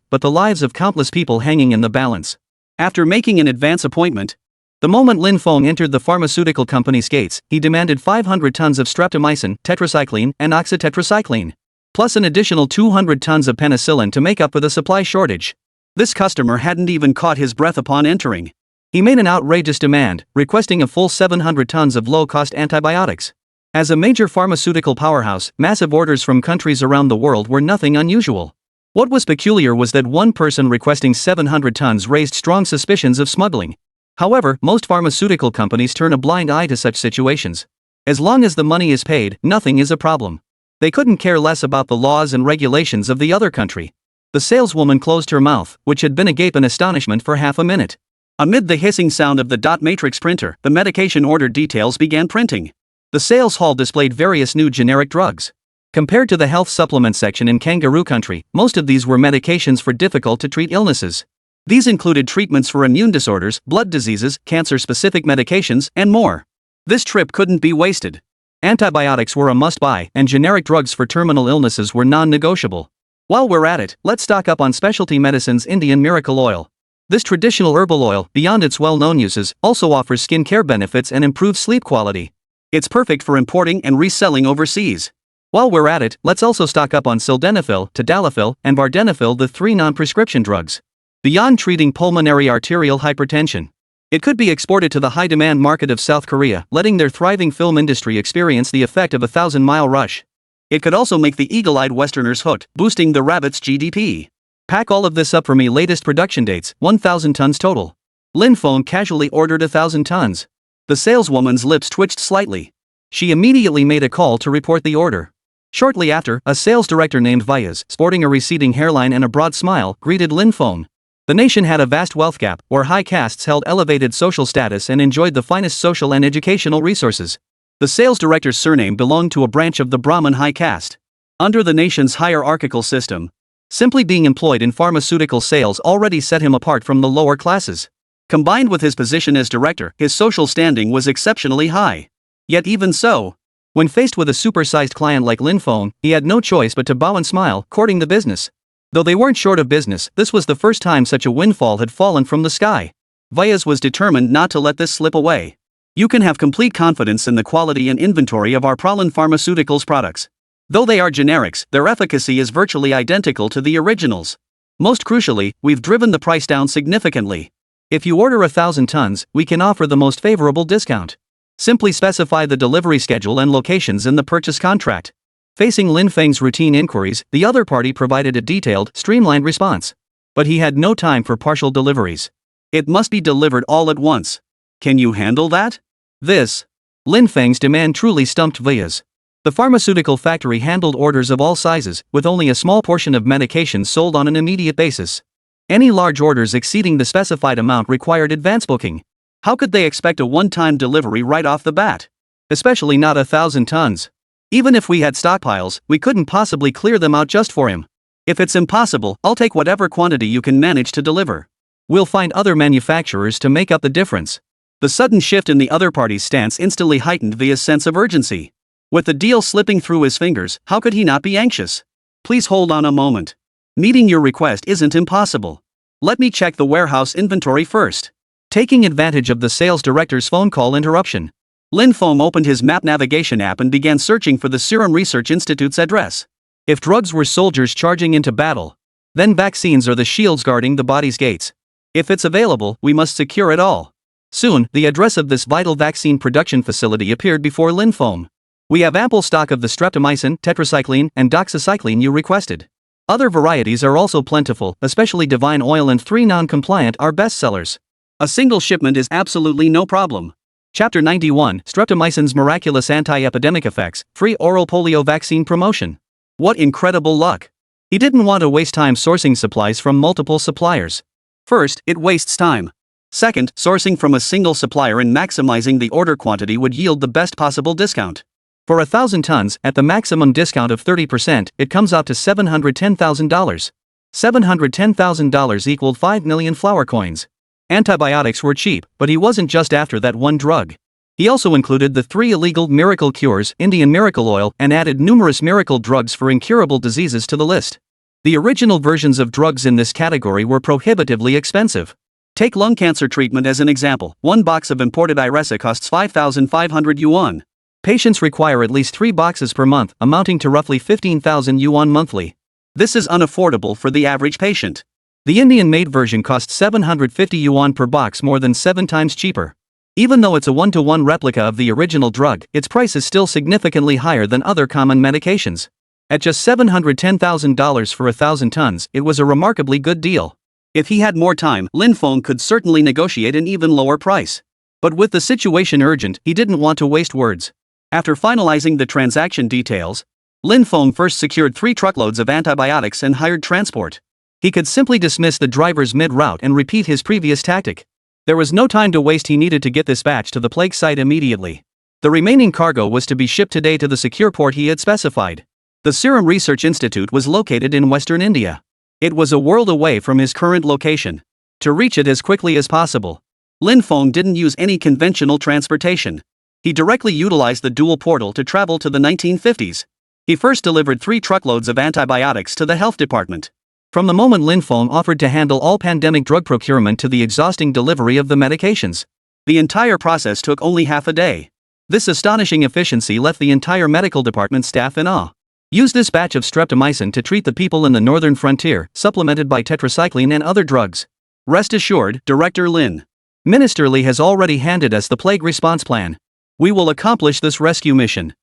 but the lives of countless people hanging in the balance. After making an advance appointment, the moment Lin Feng entered the pharmaceutical company's gates, he demanded 500 tons of streptomycin, tetracycline, and oxytetracycline, plus an additional 200 tons of penicillin to make up for the supply shortage. This customer hadn't even caught his breath upon entering. He made an outrageous demand, requesting a full 700 tons of low-cost antibiotics. As a major pharmaceutical powerhouse, massive orders from countries around the world were nothing unusual. What was peculiar was that one person requesting 700 tons raised strong suspicions of smuggling. However, most pharmaceutical companies turn a blind eye to such situations. As long as the money is paid, nothing is a problem. They couldn't care less about the laws and regulations of the other country. The saleswoman closed her mouth, which had been agape in astonishment for half a minute. Amid the hissing sound of the dot matrix printer, the medication order details began printing. The sales hall displayed various new generic drugs. Compared to the health supplement section in Kangaroo Country, most of these were medications for difficult-to-treat illnesses. These included treatments for immune disorders, blood diseases, cancer-specific medications, and more. This trip couldn't be wasted. Antibiotics were a must-buy, and generic drugs for terminal illnesses were non-negotiable. While we're at it, let's stock up on specialty medicines. Indian Miracle Oil. This traditional herbal oil, beyond its well-known uses, also offers skin care benefits and improves sleep quality. It's perfect for importing and reselling overseas. While we're at it, let's also stock up on sildenafil, tadalafil, and vardenafil, the 3 non-prescription drugs. Beyond treating pulmonary arterial hypertension, it could be exported to the high-demand market of South Korea, letting their thriving film industry experience the effect of a 1,000-mile rush. It could also make the eagle-eyed Westerners hooked, boosting the rabbit's GDP. Pack all of this up for me. Latest production dates, 1,000 tons total. Lin Feng casually ordered 1,000 tons. The saleswoman's lips twitched slightly. She immediately made a call to report the order. Shortly after, a sales director named Vyas, sporting a receding hairline and a broad smile, greeted Lin Feng. The nation had a vast wealth gap, where high castes held elevated social status and enjoyed the finest social and educational resources. The sales director's surname belonged to a branch of the Brahmin high caste. Under the nation's hierarchical system, simply being employed in pharmaceutical sales already set him apart from the lower classes. Combined with his position as director, his social standing was exceptionally high. Yet even so, when faced with a supersized client like Lin Feng, he had no choice but to bow and smile, courting the business. Though they weren't short of business, this was the first time such a windfall had fallen from the sky. Vyas was determined not to let this slip away. You can have complete confidence in the quality and inventory of our Pralin Pharmaceuticals products. Though they are generics, their efficacy is virtually identical to the originals. Most crucially, we've driven the price down significantly. If you order 1,000 tons, we can offer the most favorable discount. Simply specify the delivery schedule and locations in the purchase contract. Facing Lin Feng's routine inquiries, the other party provided a detailed, streamlined response. But he had no time for partial deliveries. It must be delivered all at once. Can you handle that? This. Lin Feng's demand truly stumped Via's. The pharmaceutical factory handled orders of all sizes, with only a small portion of medications sold on an immediate basis. Any large orders exceeding the specified amount required advance booking. How could they expect a one-time delivery right off the bat? Especially not 1,000 tons. Even if we had stockpiles, we couldn't possibly clear them out just for him. If it's impossible, I'll take whatever quantity you can manage to deliver. We'll find other manufacturers to make up the difference. The sudden shift in the other party's stance instantly heightened Via's sense of urgency. With the deal slipping through his fingers, how could he not be anxious? Please hold on a moment. Meeting your request isn't impossible. Let me check the warehouse inventory first. Taking advantage of the sales director's phone call interruption, Lin Feng opened his map navigation app and began searching for the Serum Research Institute's address. If drugs were soldiers charging into battle, then vaccines are the shields guarding the body's gates. If it's available, we must secure it all. Soon, the address of this vital vaccine production facility appeared before Lin Feng. We have ample stock of the streptomycin, tetracycline, and doxycycline you requested. Other varieties are also plentiful, especially Divine Oil and 3 non-compliant are bestsellers. A single shipment is absolutely no problem. Chapter 91, Streptomycin's Miraculous Anti-Epidemic Effects, Free Oral Polio Vaccine Promotion. What incredible luck! He didn't want to waste time sourcing supplies from multiple suppliers. First, it wastes time. Second, sourcing from a single supplier and maximizing the order quantity would yield the best possible discount. For 1,000 tons, at the maximum discount of 30%, it comes out to $710,000. $710,000 equaled 5 million flower coins. Antibiotics were cheap, but he wasn't just after that one drug. He also included the 3 illegal miracle cures, Indian miracle oil, and added numerous miracle drugs for incurable diseases to the list. The original versions of drugs in this category were prohibitively expensive. Take lung cancer treatment as an example. One box of imported Iressa costs 5,500 yuan. Patients require at least 3 boxes per month, amounting to roughly 15,000 yuan monthly. This is unaffordable for the average patient. The Indian-made version costs 750 yuan per box, more than 7 times cheaper. Even though it's a 1-to-1 replica of the original drug, its price is still significantly higher than other common medications. At just $710,000 for 1,000 tons, it was a remarkably good deal. If he had more time, Lin Feng could certainly negotiate an even lower price. But with the situation urgent, he didn't want to waste words. After finalizing the transaction details, Lin Feng first secured 3 truckloads of antibiotics and hired transport. He could simply dismiss the drivers mid-route and repeat his previous tactic. There was no time to waste. He needed to get this batch to the plague site immediately. The remaining cargo was to be shipped today to the secure port he had specified. The Serum Research Institute was located in western India. It was a world away from his current location. To reach it as quickly as possible, Lin Feng didn't use any conventional transportation. He directly utilized the dual portal to travel to the 1950s. He first delivered 3 truckloads of antibiotics to the health department. From the moment Lin Feng offered to handle all pandemic drug procurement to the exhausting delivery of the medications, the entire process took only half a day. This astonishing efficiency left the entire medical department staff in awe. Use this batch of streptomycin to treat the people in the northern frontier, supplemented by tetracycline and other drugs. Rest assured, Director Lin. Minister Li has already handed us the plague response plan. We will accomplish this rescue mission.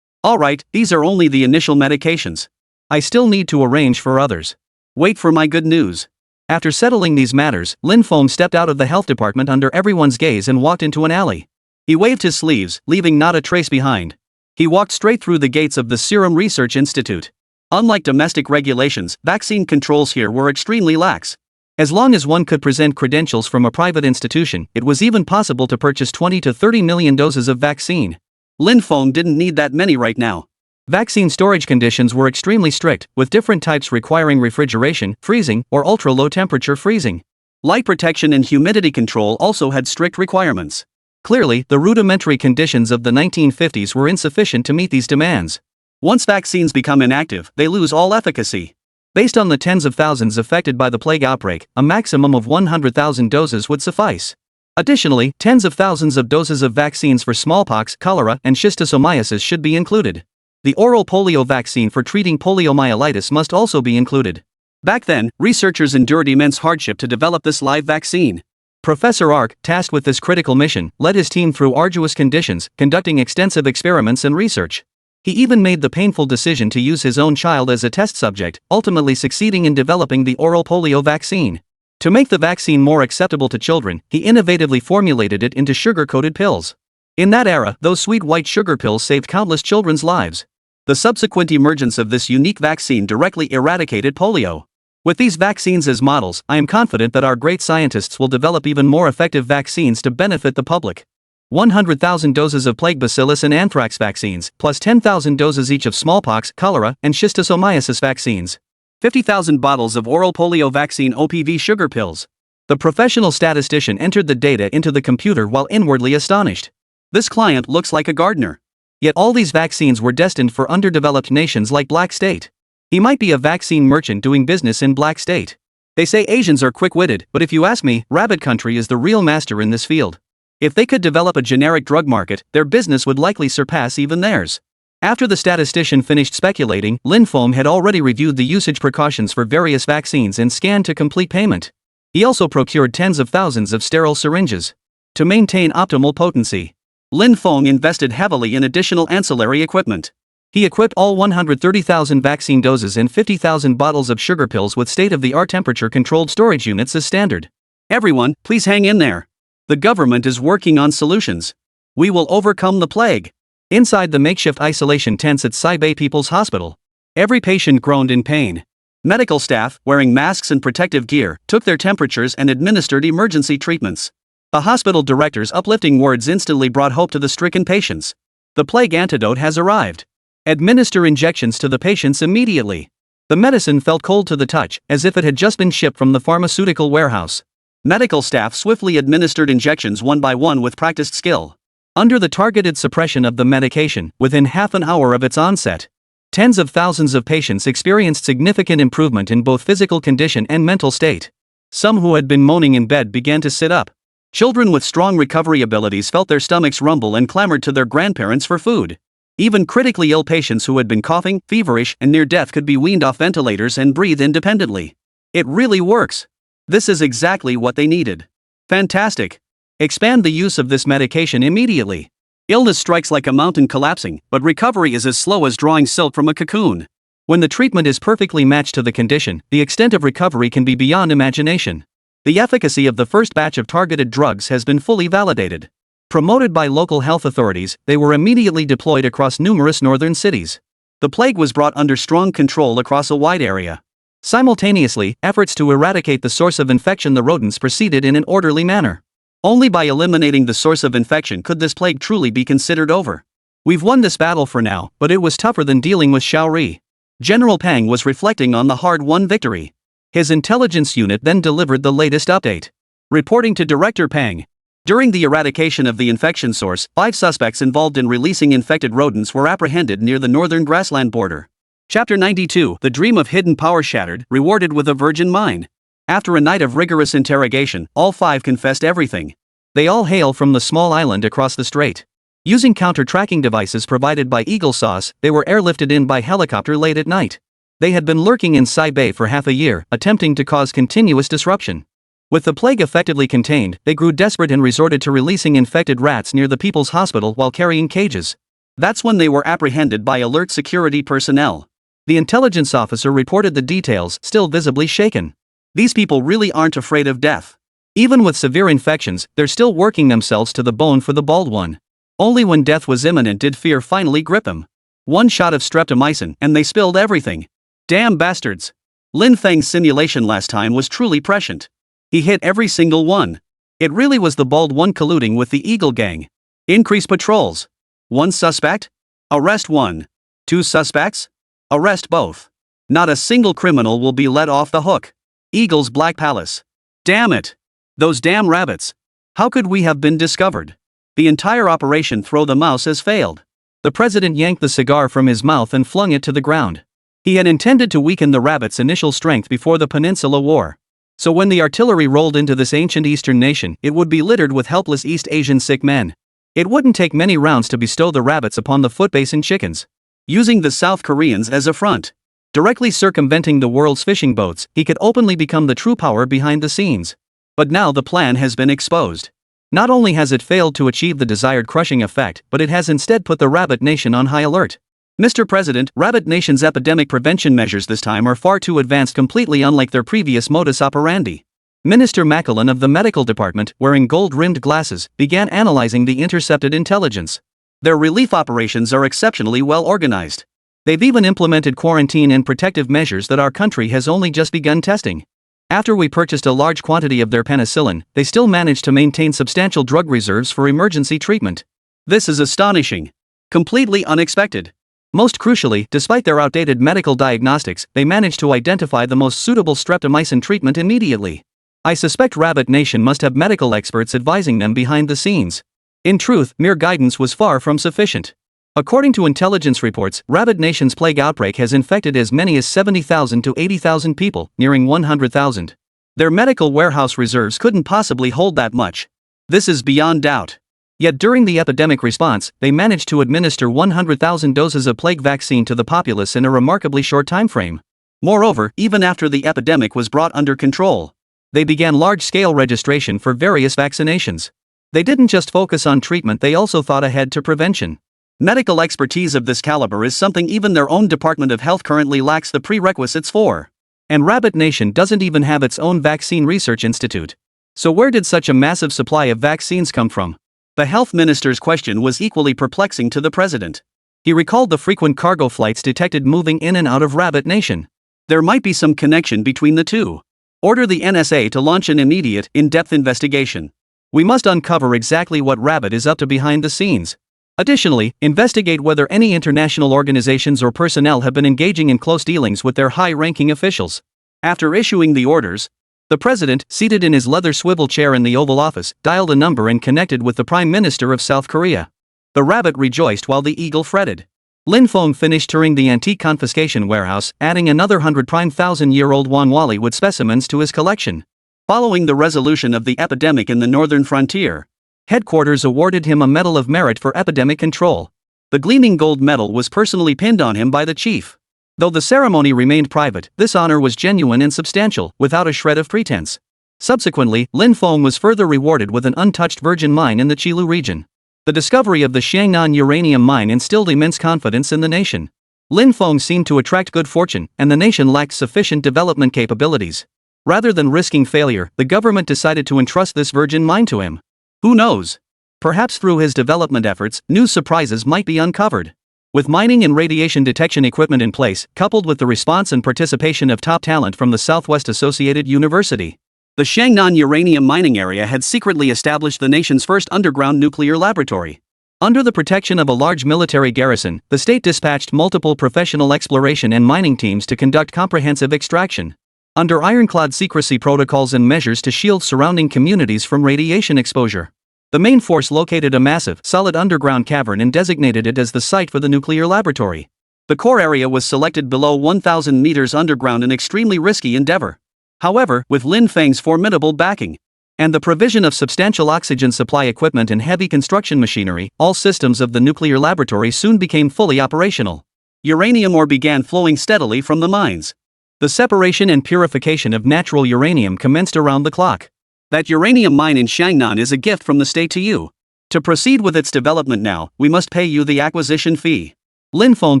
Alright, these are only the initial medications. I still need to arrange for others. Wait for my good news. After settling these matters, Lin Feng stepped out of the health department under everyone's gaze and walked into an alley. He waved his sleeves, leaving not a trace behind. He walked straight through the gates of the Serum Research Institute. Unlike domestic regulations, vaccine controls here were extremely lax. As long as one could present credentials from a private institution, it was even possible to purchase 20 to 30 million doses of vaccine. Lin Feng didn't need that many right now. Vaccine storage conditions were extremely strict, with different types requiring refrigeration, freezing, or ultra-low temperature freezing. Light protection and humidity control also had strict requirements. Clearly, the rudimentary conditions of the 1950s were insufficient to meet these demands. Once vaccines become inactive, they lose all efficacy. Based on the tens of thousands affected by the plague outbreak, a maximum of 100,000 doses would suffice. Additionally, tens of thousands of doses of vaccines for smallpox, cholera, and schistosomiasis should be included. The oral polio vaccine for treating poliomyelitis must also be included. Back then, researchers endured immense hardship to develop this live vaccine. Professor Ark, tasked with this critical mission, led his team through arduous conditions, conducting extensive experiments and research. He even made the painful decision to use his own child as a test subject, ultimately succeeding in developing the oral polio vaccine. To make the vaccine more acceptable to children, he innovatively formulated it into sugar-coated pills. In that era, those sweet white sugar pills saved countless children's lives. The subsequent emergence of this unique vaccine directly eradicated polio. With these vaccines as models, I am confident that our great scientists will develop even more effective vaccines to benefit the public. 100,000 doses of plague bacillus and anthrax vaccines, plus 10,000 doses each of smallpox, cholera, and schistosomiasis vaccines. 50,000 bottles of oral polio vaccine OPV sugar pills. The professional statistician entered the data into the computer while inwardly astonished. This client looks like a gardener. Yet all these vaccines were destined for underdeveloped nations like Black State. He might be a vaccine merchant doing business in Black State. They say Asians are quick-witted, but if you ask me, Rabbit Country is the real master in this field. If they could develop a generic drug market, their business would likely surpass even theirs. After the statistician finished speculating, Linfoam had already reviewed the usage precautions for various vaccines and scanned to complete payment. He also procured tens of thousands of sterile syringes. To maintain optimal potency, Linfoam invested heavily in additional ancillary equipment. He equipped all 130,000 vaccine doses and 50,000 bottles of sugar pills with state-of-the-art temperature-controlled storage units as standard. Everyone, please hang in there. The government is working on solutions. We will overcome the plague. Inside the makeshift isolation tents at Saibei People's Hospital, every patient groaned in pain. Medical staff, wearing masks and protective gear, took their temperatures and administered emergency treatments. The hospital director's uplifting words instantly brought hope to the stricken patients. The plague antidote has arrived. Administer injections to the patients immediately. The medicine felt cold to the touch, as if it had just been shipped from the pharmaceutical warehouse. Medical staff swiftly administered injections one by one with practiced skill. Under the targeted suppression of the medication, within half an hour of its onset, tens of thousands of patients experienced significant improvement in both physical condition and mental state. Some who had been moaning in bed began to sit up. Children with strong recovery abilities felt their stomachs rumble and clamored to their grandparents for food. Even critically ill patients who had been coughing, feverish, and near death could be weaned off ventilators and breathe independently. It really works. This is exactly what they needed. Fantastic. Expand the use of this medication immediately. Illness strikes like a mountain collapsing, but recovery is as slow as drawing silk from a cocoon. When the treatment is perfectly matched to the condition, the extent of recovery can be beyond imagination. The efficacy of the first batch of targeted drugs has been fully validated. Promoted by local health authorities, they were immediately deployed across numerous northern cities. The plague was brought under strong control across a wide area. Simultaneously, efforts to eradicate the source of infection, the rodents, proceeded in an orderly manner. Only by eliminating the source of infection could this plague truly be considered over. We've won this battle for now, but it was tougher than dealing with Shaori. General Pang was reflecting on the hard-won victory. His intelligence unit then delivered the latest update. Reporting to Director Pang. During the eradication of the infection source, 5 suspects involved in releasing infected rodents were apprehended near the northern grassland border. Chapter 92, The Dream of Hidden Power Shattered, Rewarded with a Virgin Mind. After a night of rigorous interrogation, all 5 confessed everything. They all hail from the small island across the strait. Using counter-tracking devices provided by Eagle Sauce, they were airlifted in by helicopter late at night. They had been lurking in Saibei for half a year, attempting to cause continuous disruption. With the plague effectively contained, they grew desperate and resorted to releasing infected rats near the People's Hospital while carrying cages. That's when they were apprehended by alert security personnel. The intelligence officer reported the details, still visibly shaken. These people really aren't afraid of death. Even with severe infections, they're still working themselves to the bone for the bald one. Only when death was imminent did fear finally grip them. One shot of streptomycin, and they spilled everything. Damn bastards. Lin Feng's simulation last time was truly prescient. He hit every single one. It really was the bald one colluding with the Eagle Gang. Increase patrols. 1 suspect? Arrest 1. 2 suspects? Arrest both. Not a single criminal will be let off the hook. Eagle's Black Palace. Damn it. Those damn rabbits. How could we have been discovered? The entire operation Throw the Mouse has failed. The president yanked the cigar from his mouth and flung it to the ground. He had intended to weaken the rabbits' initial strength before the Peninsula War. So when the artillery rolled into this ancient eastern nation, it would be littered with helpless East Asian sick men. It wouldn't take many rounds to bestow the rabbits upon the foot-basin chickens. Using the South Koreans as a front, directly circumventing the world's fishing boats, he could openly become the true power behind the scenes. But now the plan has been exposed. Not only has it failed to achieve the desired crushing effect, but it has instead put the rabbit nation on high alert. Mr. President, Rabbit Nation's epidemic prevention measures this time are far too advanced, completely unlike their previous modus operandi. Minister Macallan of the Medical Department, wearing gold-rimmed glasses, began analyzing the intercepted intelligence. Their relief operations are exceptionally well organized. They've even implemented quarantine and protective measures that our country has only just begun testing. After we purchased a large quantity of their penicillin, they still managed to maintain substantial drug reserves for emergency treatment. This is astonishing. Completely unexpected. Most crucially, despite their outdated medical diagnostics, they managed to identify the most suitable streptomycin treatment immediately. I suspect Rabbit Nation must have medical experts advising them behind the scenes. In truth, mere guidance was far from sufficient. According to intelligence reports, Rabbit Nation's plague outbreak has infected as many as 70,000 to 80,000 people, nearing 100,000. Their medical warehouse reserves couldn't possibly hold that much. This is beyond doubt. Yet during the epidemic response, they managed to administer 100,000 doses of plague vaccine to the populace in a remarkably short time frame. Moreover, even after the epidemic was brought under control, they began large-scale registration for various vaccinations. They didn't just focus on treatment, they also thought ahead to prevention. Medical expertise of this caliber is something even their own Department of Health currently lacks the prerequisites for. And Rabbit Nation doesn't even have its own vaccine research institute. So where did such a massive supply of vaccines come from? The health minister's question was equally perplexing to the president. He recalled the frequent cargo flights detected moving in and out of Rabbit Nation. There might be some connection between the two. Order the NSA to launch an immediate, in-depth investigation. We must uncover exactly what Rabbit is up to behind the scenes. Additionally, investigate whether any international organizations or personnel have been engaging in close dealings with their high-ranking officials. After issuing the orders, the president, seated in his leather swivel chair in the Oval Office, dialed a number and connected with the Prime Minister of South Korea. The rabbit rejoiced while the eagle fretted. Lin Feng finished touring the antique confiscation warehouse, adding another 100 prime 1,000-year-old Wanwali-wood specimens to his collection. Following the resolution of the epidemic in the northern frontier, headquarters awarded him a Medal of Merit for epidemic control. The gleaming gold medal was personally pinned on him by the chief. Though the ceremony remained private, this honor was genuine and substantial, without a shred of pretense. Subsequently, Lin Feng was further rewarded with an untouched virgin mine in the Qilu region. The discovery of the Shangnan uranium mine instilled immense confidence in the nation. Lin Feng seemed to attract good fortune, and the nation lacked sufficient development capabilities. Rather than risking failure, the government decided to entrust this virgin mine to him. Who knows? Perhaps through his development efforts, new surprises might be uncovered. With mining and radiation detection equipment in place, coupled with the response and participation of top talent from the Southwest Associated University, the Shangnan uranium mining area had secretly established the nation's first underground nuclear laboratory. Under the protection of a large military garrison, the state dispatched multiple professional exploration and mining teams to conduct comprehensive extraction. Under ironclad secrecy protocols and measures to shield surrounding communities from radiation exposure, the main force located a massive, solid underground cavern and designated it as the site for the nuclear laboratory. The core area was selected below 1,000 meters underground, an extremely risky endeavor. However, with Lin Feng's formidable backing and the provision of substantial oxygen supply equipment and heavy construction machinery, all systems of the nuclear laboratory soon became fully operational. Uranium ore began flowing steadily from the mines. The separation and purification of natural uranium commenced around the clock. That uranium mine in Shangnan is a gift from the state to you. To proceed with its development now, we must pay you the acquisition fee. Lin Feng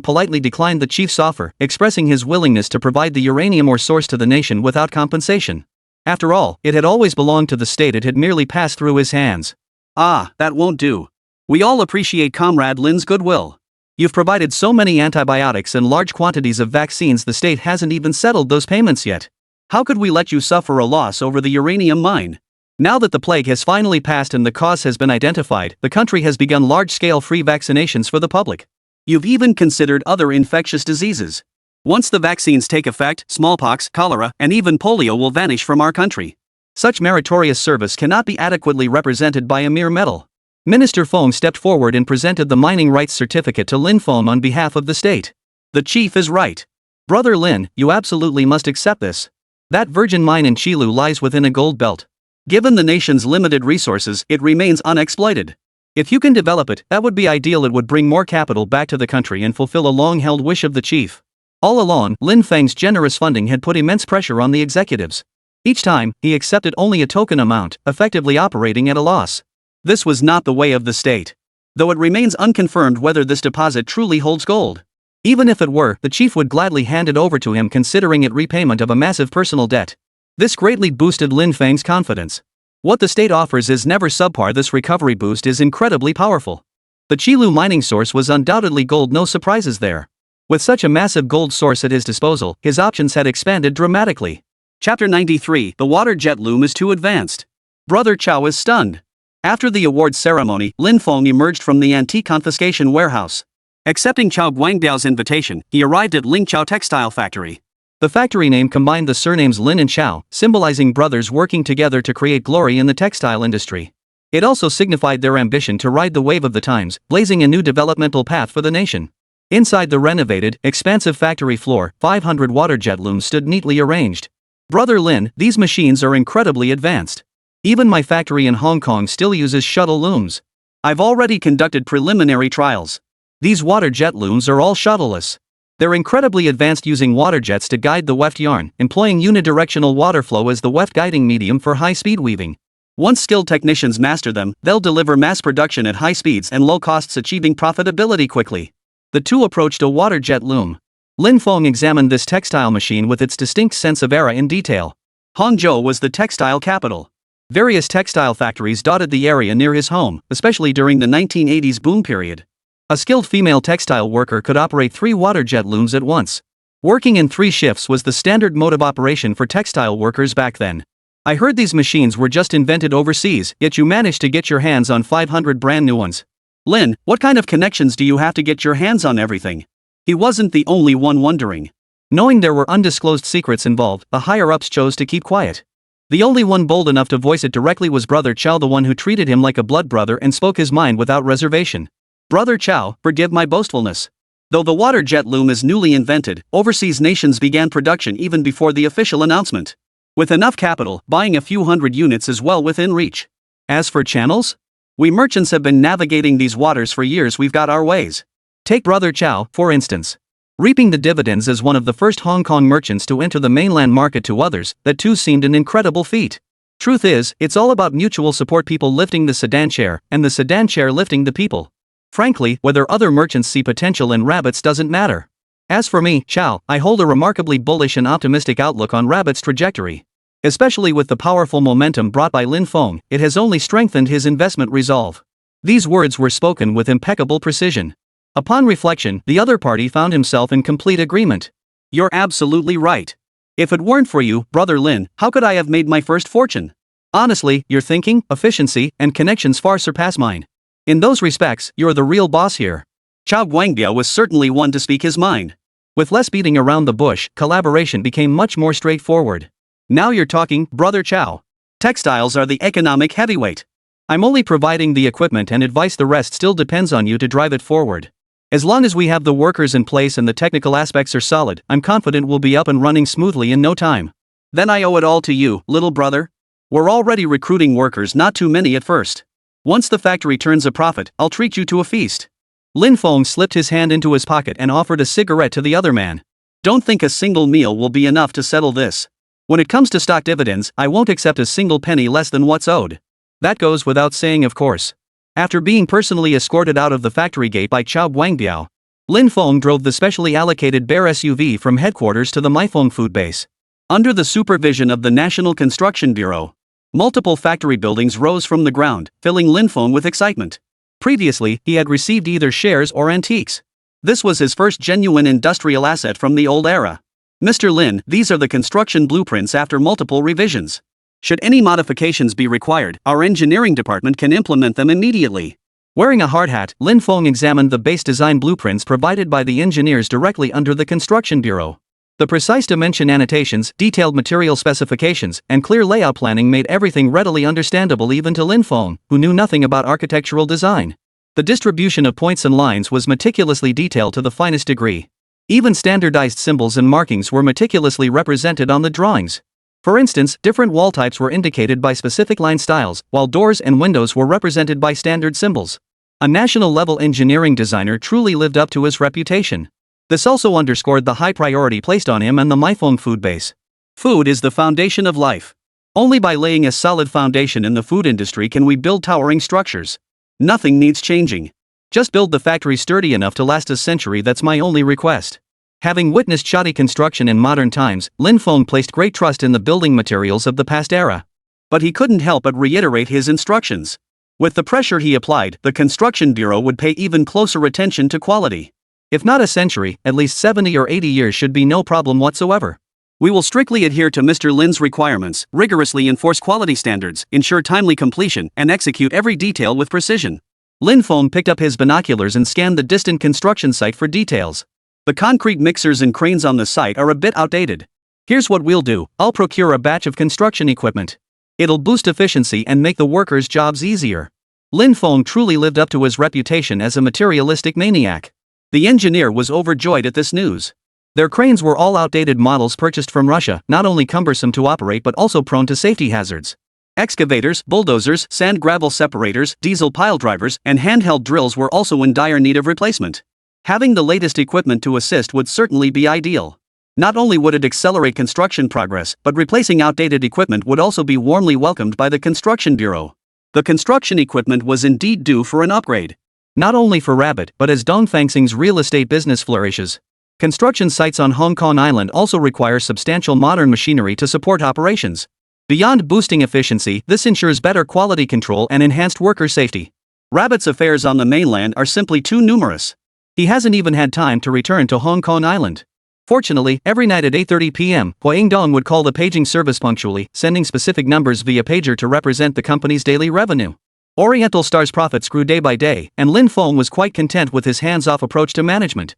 politely declined the chief's offer, expressing his willingness to provide the uranium ore source to the nation without compensation. After all, it had always belonged to the state, it had merely passed through his hands. Ah, that won't do. We all appreciate Comrade Lin's goodwill. You've provided so many antibiotics and large quantities of vaccines, the state hasn't even settled those payments yet. How could we let you suffer a loss over the uranium mine? Now that the plague has finally passed and the cause has been identified, the country has begun large-scale free vaccinations for the public. You've even considered other infectious diseases. Once the vaccines take effect, smallpox, cholera, and even polio will vanish from our country. Such meritorious service cannot be adequately represented by a mere medal. Minister Feng stepped forward and presented the mining rights certificate to Lin Feng on behalf of the state. The chief is right. Brother Lin, you absolutely must accept this. That virgin mine in Qilu lies within a gold belt. Given the nation's limited resources, it remains unexploited. If you can develop it, that would be ideal. It would bring more capital back to the country and fulfill a long-held wish of the chief. All along, Lin Feng's generous funding had put immense pressure on the executives. Each time, he accepted only a token amount, effectively operating at a loss. This was not the way of the state. Though it remains unconfirmed whether this deposit truly holds gold. Even if it were, the chief would gladly hand it over to him, considering it repayment of a massive personal debt. This greatly boosted Lin Feng's confidence. What the state offers is never subpar. This recovery boost is incredibly powerful. The Qilu mining source was undoubtedly gold, no surprises there. With such a massive gold source at his disposal, his options had expanded dramatically. Chapter 93. The water jet loom is too advanced. Brother Chow is stunned. After the awards ceremony, Lin Feng emerged from the antique confiscation warehouse. Accepting Chao Guangbiao's invitation, he arrived at Lingqiao Textile Factory. The factory name combined the surnames Lin and Chao, symbolizing brothers working together to create glory in the textile industry. It also signified their ambition to ride the wave of the times, blazing a new developmental path for the nation. Inside the renovated, expansive factory floor, 500 water jet looms stood neatly arranged. Brother Lin, these machines are incredibly advanced. Even my factory in Hong Kong still uses shuttle looms. I've already conducted preliminary trials. These water jet looms are all shuttleless. They're incredibly advanced, using water jets to guide the weft yarn, employing unidirectional water flow as the weft guiding medium for high-speed weaving. Once skilled technicians master them, they'll deliver mass production at high speeds and low costs, achieving profitability quickly. The two approached a water jet loom. Lin Feng examined this textile machine with its distinct sense of era in detail. Hangzhou was the textile capital. Various textile factories dotted the area near his home, especially during the 1980s boom period. A skilled female textile worker could operate 3 water jet looms at once. Working in 3 shifts was the standard mode of operation for textile workers back then. I heard these machines were just invented overseas, yet you managed to get your hands on 500 brand new ones. Lin, what kind of connections do you have to get your hands on everything? He wasn't the only one wondering. Knowing there were undisclosed secrets involved, the higher-ups chose to keep quiet. The only one bold enough to voice it directly was Brother Chow, the one who treated him like a blood brother and spoke his mind without reservation. Brother Chow, forgive my boastfulness. Though the water jet loom is newly invented, overseas nations began production even before the official announcement. With enough capital, buying a few hundred units is well within reach. As for channels? We merchants have been navigating these waters for years. We've got our ways. Take Brother Chow, for instance. Reaping the dividends as one of the first Hong Kong merchants to enter the mainland market. To others, that too seemed an incredible feat. Truth is, it's all about mutual support, people lifting the sedan chair, and the sedan chair lifting the people. Frankly, whether other merchants see potential in rabbits doesn't matter. As for me, Chow, I hold a remarkably bullish and optimistic outlook on rabbit's trajectory. Especially with the powerful momentum brought by Lin Feng, it has only strengthened his investment resolve. These words were spoken with impeccable precision. Upon reflection, the other party found himself in complete agreement. You're absolutely right. If it weren't for you, Brother Lin, how could I have made my first fortune? Honestly, your thinking, efficiency, and connections far surpass mine. In those respects, you're the real boss here. Chao Guangbiao was certainly one to speak his mind. With less beating around the bush, collaboration became much more straightforward. Now you're talking, Brother Chow. Textiles are the economic heavyweight. I'm only providing the equipment and advice, the rest still depends on you to drive it forward. As long as we have the workers in place and the technical aspects are solid, I'm confident we'll be up and running smoothly in no time. Then I owe it all to you, little brother. We're already recruiting workers, not too many at first. Once the factory turns a profit, I'll treat you to a feast. Lin Feng slipped his hand into his pocket and offered a cigarette to the other man. Don't think a single meal will be enough to settle this. When it comes to stock dividends, I won't accept a single penny less than what's owed. That goes without saying, of course. After being personally escorted out of the factory gate by Chao Guangbiao, Lin Feng drove the specially allocated Bear SUV from headquarters to the Maifeng food base. Under the supervision of the National Construction Bureau, multiple factory buildings rose from the ground, filling Lin Feng with excitement. Previously, he had received either shares or antiques. This was his first genuine industrial asset from the old era. Mr. Lin, these are the construction blueprints after multiple revisions. Should any modifications be required, our engineering department can implement them immediately. Wearing a hard hat, Lin Feng examined the base design blueprints provided by the engineers directly under the Construction Bureau. The precise dimension annotations, detailed material specifications, and clear layout planning made everything readily understandable even to Lin Feng, who knew nothing about architectural design. The distribution of points and lines was meticulously detailed to the finest degree. Even standardized symbols and markings were meticulously represented on the drawings. For instance, different wall types were indicated by specific line styles, while doors and windows were represented by standard symbols. A national-level engineering designer truly lived up to his reputation. This also underscored the high priority placed on him and the Maifeng food base. Food is the foundation of life. Only by laying a solid foundation in the food industry can we build towering structures. Nothing needs changing. Just build the factory sturdy enough to last a century, that's my only request. Having witnessed shoddy construction in modern times, Lin Feng placed great trust in the building materials of the past era. But he couldn't help but reiterate his instructions. With the pressure he applied, the construction bureau would pay even closer attention to quality. If not a century, at least 70 or 80 years should be no problem whatsoever. We will strictly adhere to Mr. Lin's requirements, rigorously enforce quality standards, ensure timely completion, and execute every detail with precision. Lin Feng picked up his binoculars and scanned the distant construction site for details. The concrete mixers and cranes on the site are a bit outdated. Here's what we'll do, I'll procure a batch of construction equipment. It'll boost efficiency and make the workers' jobs easier. Lin Feng truly lived up to his reputation as a materialistic maniac. The engineer was overjoyed at this news. Their cranes were all outdated models purchased from Russia, not only cumbersome to operate but also prone to safety hazards. Excavators, bulldozers, sand-gravel separators, diesel pile drivers, and handheld drills were also in dire need of replacement. Having the latest equipment to assist would certainly be ideal. Not only would it accelerate construction progress, but replacing outdated equipment would also be warmly welcomed by the Construction Bureau. The construction equipment was indeed due for an upgrade. Not only for Rabbit, but as Dongfangxing's real estate business flourishes. Construction sites on Hong Kong Island also require substantial modern machinery to support operations. Beyond boosting efficiency, this ensures better quality control and enhanced worker safety. Rabbit's affairs on the mainland are simply too numerous. He hasn't even had time to return to Hong Kong Island. Fortunately, every night at 8:30 p.m., Huayingdong would call the paging service punctually, sending specific numbers via pager to represent the company's daily revenue. Oriental Star's profits grew day by day, and Lin Feng was quite content with his hands-off approach to management.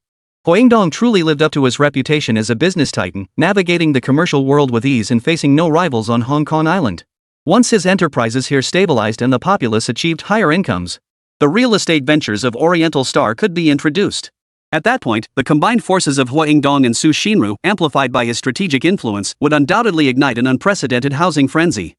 Huayingdong truly lived up to his reputation as a business titan, navigating the commercial world with ease and facing no rivals on Hong Kong Island. Once his enterprises here stabilized and the populace achieved higher incomes, the real estate ventures of Oriental Star could be introduced. At that point, the combined forces of Huayingdong and Su Xinru, amplified by his strategic influence, would undoubtedly ignite an unprecedented housing frenzy.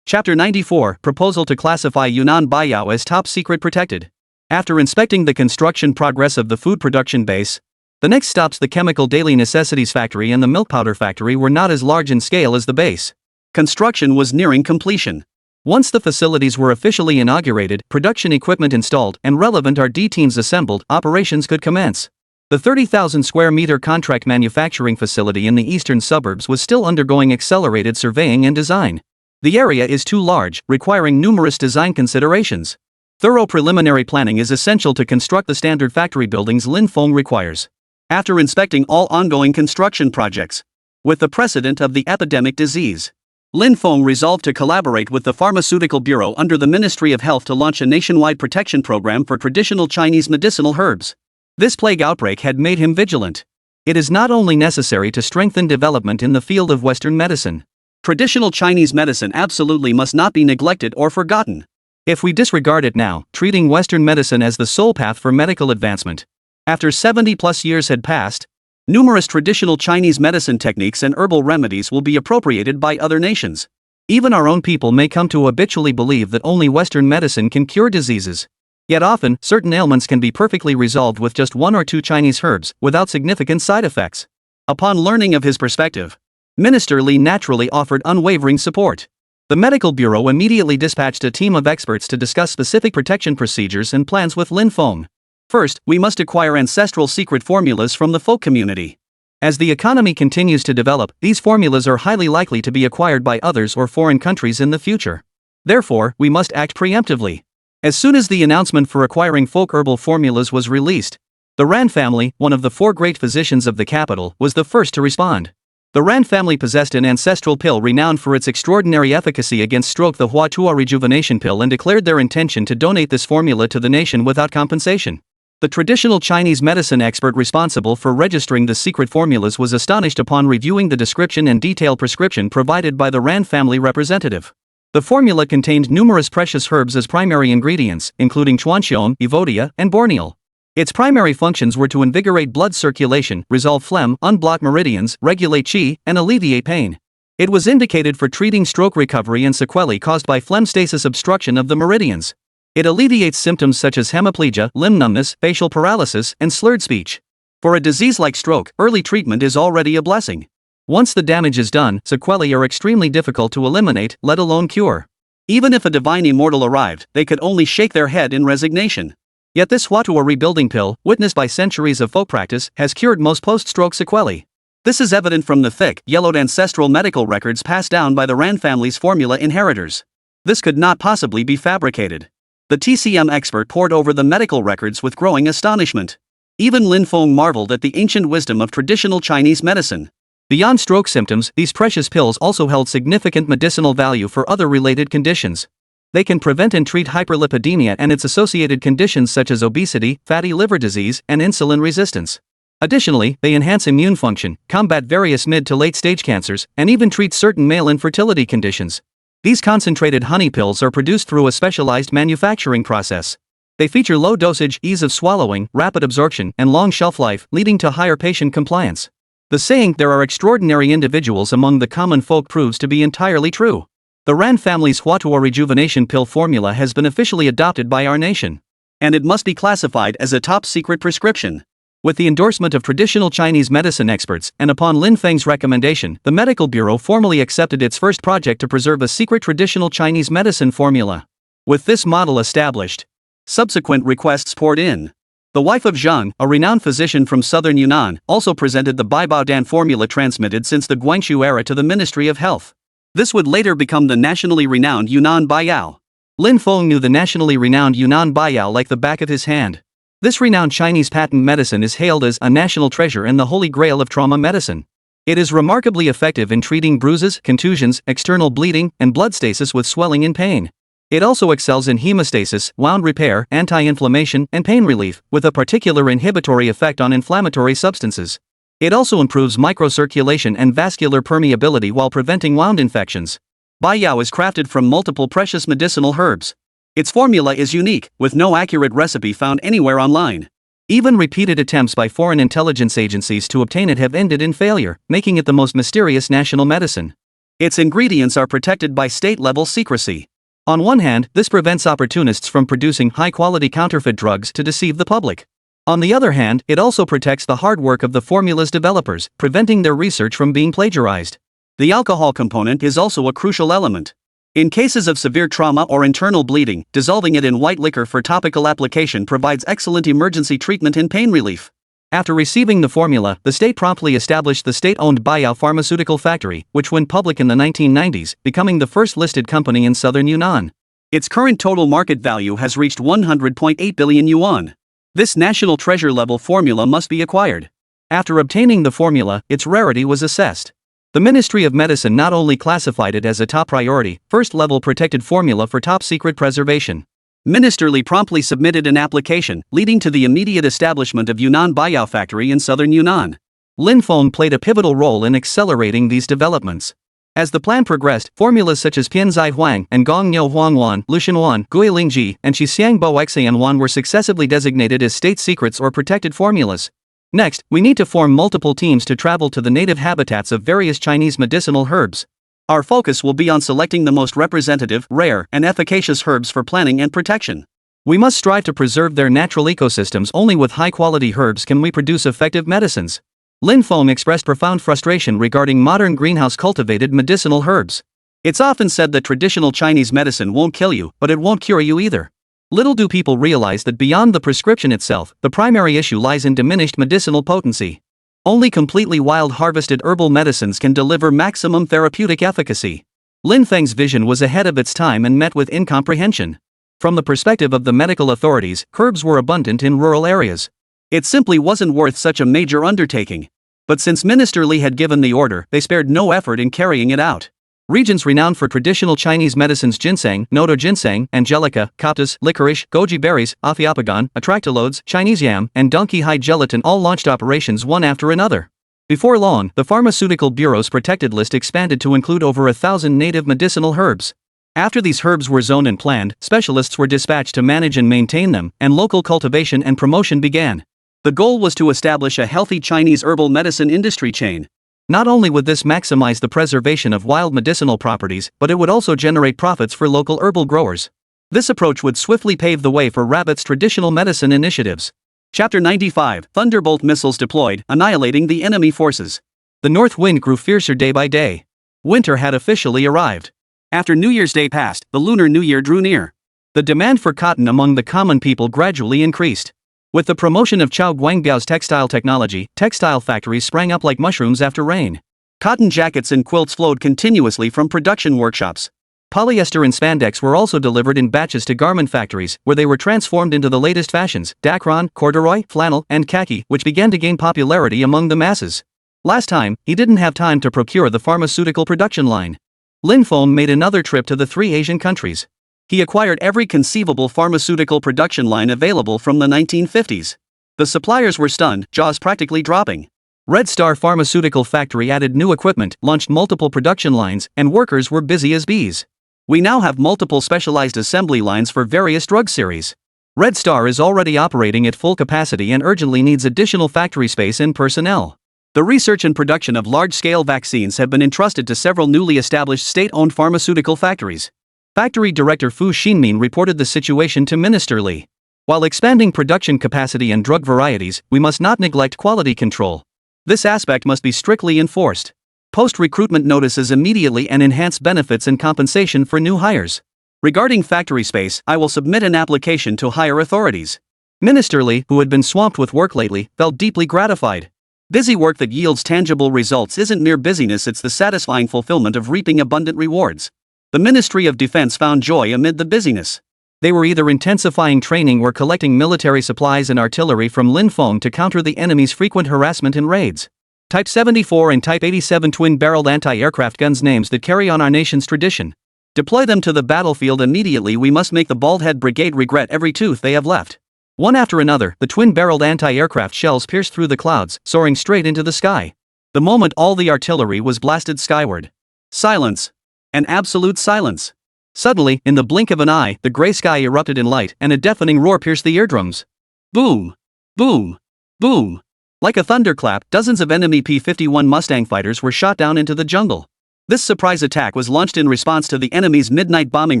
Chapter 94, Proposal to classify Yunnan Baiyao as top secret protected. After inspecting the construction progress of the food production base, the next stops, the chemical daily necessities factory and the milk powder factory, were not as large in scale as the base. Construction was nearing completion. Once the facilities were officially inaugurated, production equipment installed, and relevant R&D teams assembled, operations could commence. The 30,000 square meter contract manufacturing facility in the eastern suburbs was still undergoing accelerated surveying and design. The area is too large, requiring numerous design considerations. Thorough preliminary planning is essential to construct the standard factory buildings Lin Feng requires. After inspecting all ongoing construction projects, with the precedent of the epidemic disease, Lin Feng resolved to collaborate with the Pharmaceutical Bureau under the Ministry of Health to launch a nationwide protection program for traditional Chinese medicinal herbs. This plague outbreak had made him vigilant. It is not only necessary to strengthen development in the field of Western medicine. Traditional Chinese medicine absolutely must not be neglected or forgotten. If we disregard it now, treating Western medicine as the sole path for medical advancement, after 70+ years had passed, numerous traditional Chinese medicine techniques and herbal remedies will be appropriated by other nations. Even our own people may come to habitually believe that only Western medicine can cure diseases. Yet often, certain ailments can be perfectly resolved with just 1 or 2 Chinese herbs, without significant side effects. Upon learning of his perspective, Minister Li naturally offered unwavering support. The Medical Bureau immediately dispatched a team of experts to discuss specific protection procedures and plans with Lin Feng. First, we must acquire ancestral secret formulas from the folk community. As the economy continues to develop, these formulas are highly likely to be acquired by others or foreign countries in the future. Therefore, we must act preemptively. As soon as the announcement for acquiring folk herbal formulas was released, the Ran family, one of the 4 great physicians of the capital, was the first to respond. The Ran family possessed an ancestral pill renowned for its extraordinary efficacy against stroke, the Hua Tua rejuvenation pill, and declared their intention to donate this formula to the nation without compensation. The traditional Chinese medicine expert responsible for registering the secret formulas was astonished upon reviewing the description and detailed prescription provided by the Ran family representative. The formula contained numerous precious herbs as primary ingredients, including chuanxiong, evodia, and borneol. Its primary functions were to invigorate blood circulation, resolve phlegm, unblock meridians, regulate qi, and alleviate pain. It was indicated for treating stroke recovery and sequelae caused by phlegm stasis, obstruction of the meridians. It alleviates symptoms such as hemiplegia, limb numbness, facial paralysis, and slurred speech. For a disease like stroke, early treatment is already a blessing. Once the damage is done, sequelae are extremely difficult to eliminate, let alone cure. Even if a divine immortal arrived, they could only shake their head in resignation. Yet this Hwatua rebuilding pill, witnessed by centuries of folk practice, has cured most post-stroke sequelae. This is evident from the thick, yellowed ancestral medical records passed down by the Ran family's formula inheritors. This could not possibly be fabricated. The TCM expert pored over the medical records with growing astonishment. Even Lin Feng marveled at the ancient wisdom of traditional Chinese medicine. Beyond stroke symptoms, these precious pills also held significant medicinal value for other related conditions. They can prevent and treat hyperlipidemia and its associated conditions such as obesity, fatty liver disease, and insulin resistance. Additionally, they enhance immune function, combat various mid to late stage cancers, and even treat certain male infertility conditions. These concentrated honey pills are produced through a specialized manufacturing process. They feature low dosage, ease of swallowing, rapid absorption, and long shelf life, leading to higher patient compliance. The saying, "there are extraordinary individuals among the common folk," proves to be entirely true. The Ran family's Hwatua rejuvenation pill formula has been officially adopted by our nation. And it must be classified as a top-secret prescription. With the endorsement of traditional Chinese medicine experts, and upon Lin Feng's recommendation, the Medical Bureau formally accepted its first project to preserve a secret traditional Chinese medicine formula. With this model established, subsequent requests poured in. The wife of Zhang, a renowned physician from southern Yunnan, also presented the Baibao Dan formula transmitted since the Guangxu era to the Ministry of Health. This would later become the nationally renowned Yunnan Baiyao. Lin Feng knew the nationally renowned Yunnan Baiyao like the back of his hand. This renowned Chinese patent medicine is hailed as a national treasure and the holy grail of trauma medicine. It is remarkably effective in treating bruises, contusions, external bleeding, and blood stasis with swelling and pain. It also excels in hemostasis, wound repair, anti-inflammation, and pain relief, with a particular inhibitory effect on inflammatory substances. It also improves microcirculation and vascular permeability while preventing wound infections. Baiyao is crafted from multiple precious medicinal herbs. Its formula is unique, with no accurate recipe found anywhere online. Even repeated attempts by foreign intelligence agencies to obtain it have ended in failure, making it the most mysterious national medicine. Its ingredients are protected by state-level secrecy. On one hand, this prevents opportunists from producing high-quality counterfeit drugs to deceive the public. On the other hand, it also protects the hard work of the formula's developers, preventing their research from being plagiarized. The alcohol component is also a crucial element. In cases of severe trauma or internal bleeding, dissolving it in white liquor for topical application provides excellent emergency treatment and pain relief. After receiving the formula, the state promptly established the state-owned Baiyao Pharmaceutical Factory, which went public in the 1990s, becoming the first listed company in southern Yunnan. Its current total market value has reached 100.8 billion yuan. This national treasure-level formula must be acquired. After obtaining the formula, its rarity was assessed. The Ministry of Medicine not only classified it as a top priority, first-level protected formula for top-secret preservation. Minister Li promptly submitted an application, leading to the immediate establishment of Yunnan Baiyao Factory in southern Yunnan. Lin Feng played a pivotal role in accelerating these developments. As the plan progressed, formulas such as Pianzai Huang and Gong Niu Huangwan, Lushanwan, Guilingji, and Xixiangbo Xianwan were successively designated as state secrets or protected formulas. Next, we need to form multiple teams to travel to the native habitats of various Chinese medicinal herbs. Our focus will be on selecting the most representative, rare, and efficacious herbs for planning and protection. We must strive to preserve their natural ecosystems. Only with high-quality herbs can we produce effective medicines. Lin Feng expressed profound frustration regarding modern greenhouse-cultivated medicinal herbs. It's often said that traditional Chinese medicine won't kill you, but it won't cure you either. Little do people realize that beyond the prescription itself, the primary issue lies in diminished medicinal potency. Only completely wild-harvested herbal medicines can deliver maximum therapeutic efficacy. Lin Feng's vision was ahead of its time and met with incomprehension. From the perspective of the medical authorities, herbs were abundant in rural areas. It simply wasn't worth such a major undertaking. But since Minister Li had given the order, they spared no effort in carrying it out. Regions renowned for traditional Chinese medicines ginseng, nodo ginseng, angelica, coptis, licorice, goji berries, athiopagon, atractylodes, Chinese yam, and donkey hide gelatin all launched operations one after another. Before long, the Pharmaceutical Bureau's protected list expanded to include over 1,000 native medicinal herbs. After these herbs were zoned and planned, specialists were dispatched to manage and maintain them, and local cultivation and promotion began. The goal was to establish a healthy Chinese herbal medicine industry chain. Not only would this maximize the preservation of wild medicinal properties, but it would also generate profits for local herbal growers. This approach would swiftly pave the way for Rabbit's traditional medicine initiatives. Chapter 95, Thunderbolt missiles deployed, annihilating the enemy forces. The north wind grew fiercer day by day. Winter had officially arrived. After New Year's Day passed, the Lunar New Year drew near. The demand for cotton among the common people gradually increased. With the promotion of Chao Guangbiao's textile technology, textile factories sprang up like mushrooms after rain. Cotton jackets and quilts flowed continuously from production workshops. Polyester and spandex were also delivered in batches to garment factories, where they were transformed into the latest fashions, dacron, corduroy, flannel, and khaki, which began to gain popularity among the masses. Last time, he didn't have time to procure the pharmaceutical production line. Lin Feng made another trip to the 3 Asian countries. He acquired every conceivable pharmaceutical production line available from the 1950s. The suppliers were stunned, jaws practically dropping. Red Star Pharmaceutical Factory added new equipment, launched multiple production lines, and workers were busy as bees. We now have multiple specialized assembly lines for various drug series. Red Star is already operating at full capacity and urgently needs additional factory space and personnel. The research and production of large-scale vaccines have been entrusted to several newly established state-owned pharmaceutical factories. Factory Director Fu Xinmin reported the situation to Minister Li. While expanding production capacity and drug varieties, we must not neglect quality control. This aspect must be strictly enforced. Post recruitment notices immediately and enhance benefits and compensation for new hires. Regarding factory space, I will submit an application to higher authorities. Minister Li, who had been swamped with work lately, felt deeply gratified. Busy work that yields tangible results isn't mere busyness, it's the satisfying fulfillment of reaping abundant rewards. The Ministry of Defense found joy amid the busyness. They were either intensifying training or collecting military supplies and artillery from Lin Feng to counter the enemy's frequent harassment and raids. Type 74 and Type 87 twin-barreled anti-aircraft guns, names that carry on our nation's tradition. Deploy them to the battlefield immediately. We must make the Baldhead Brigade regret every tooth they have left. One after another, the twin-barreled anti-aircraft shells pierced through the clouds, soaring straight into the sky. The moment all the artillery was blasted skyward. Silence. An absolute silence. Suddenly, in the blink of an eye, the gray sky erupted in light, and a deafening roar pierced the eardrums. Boom! Boom! Boom! Like a thunderclap, dozens of enemy P-51 Mustang fighters were shot down into the jungle. This surprise attack was launched in response to the enemy's midnight bombing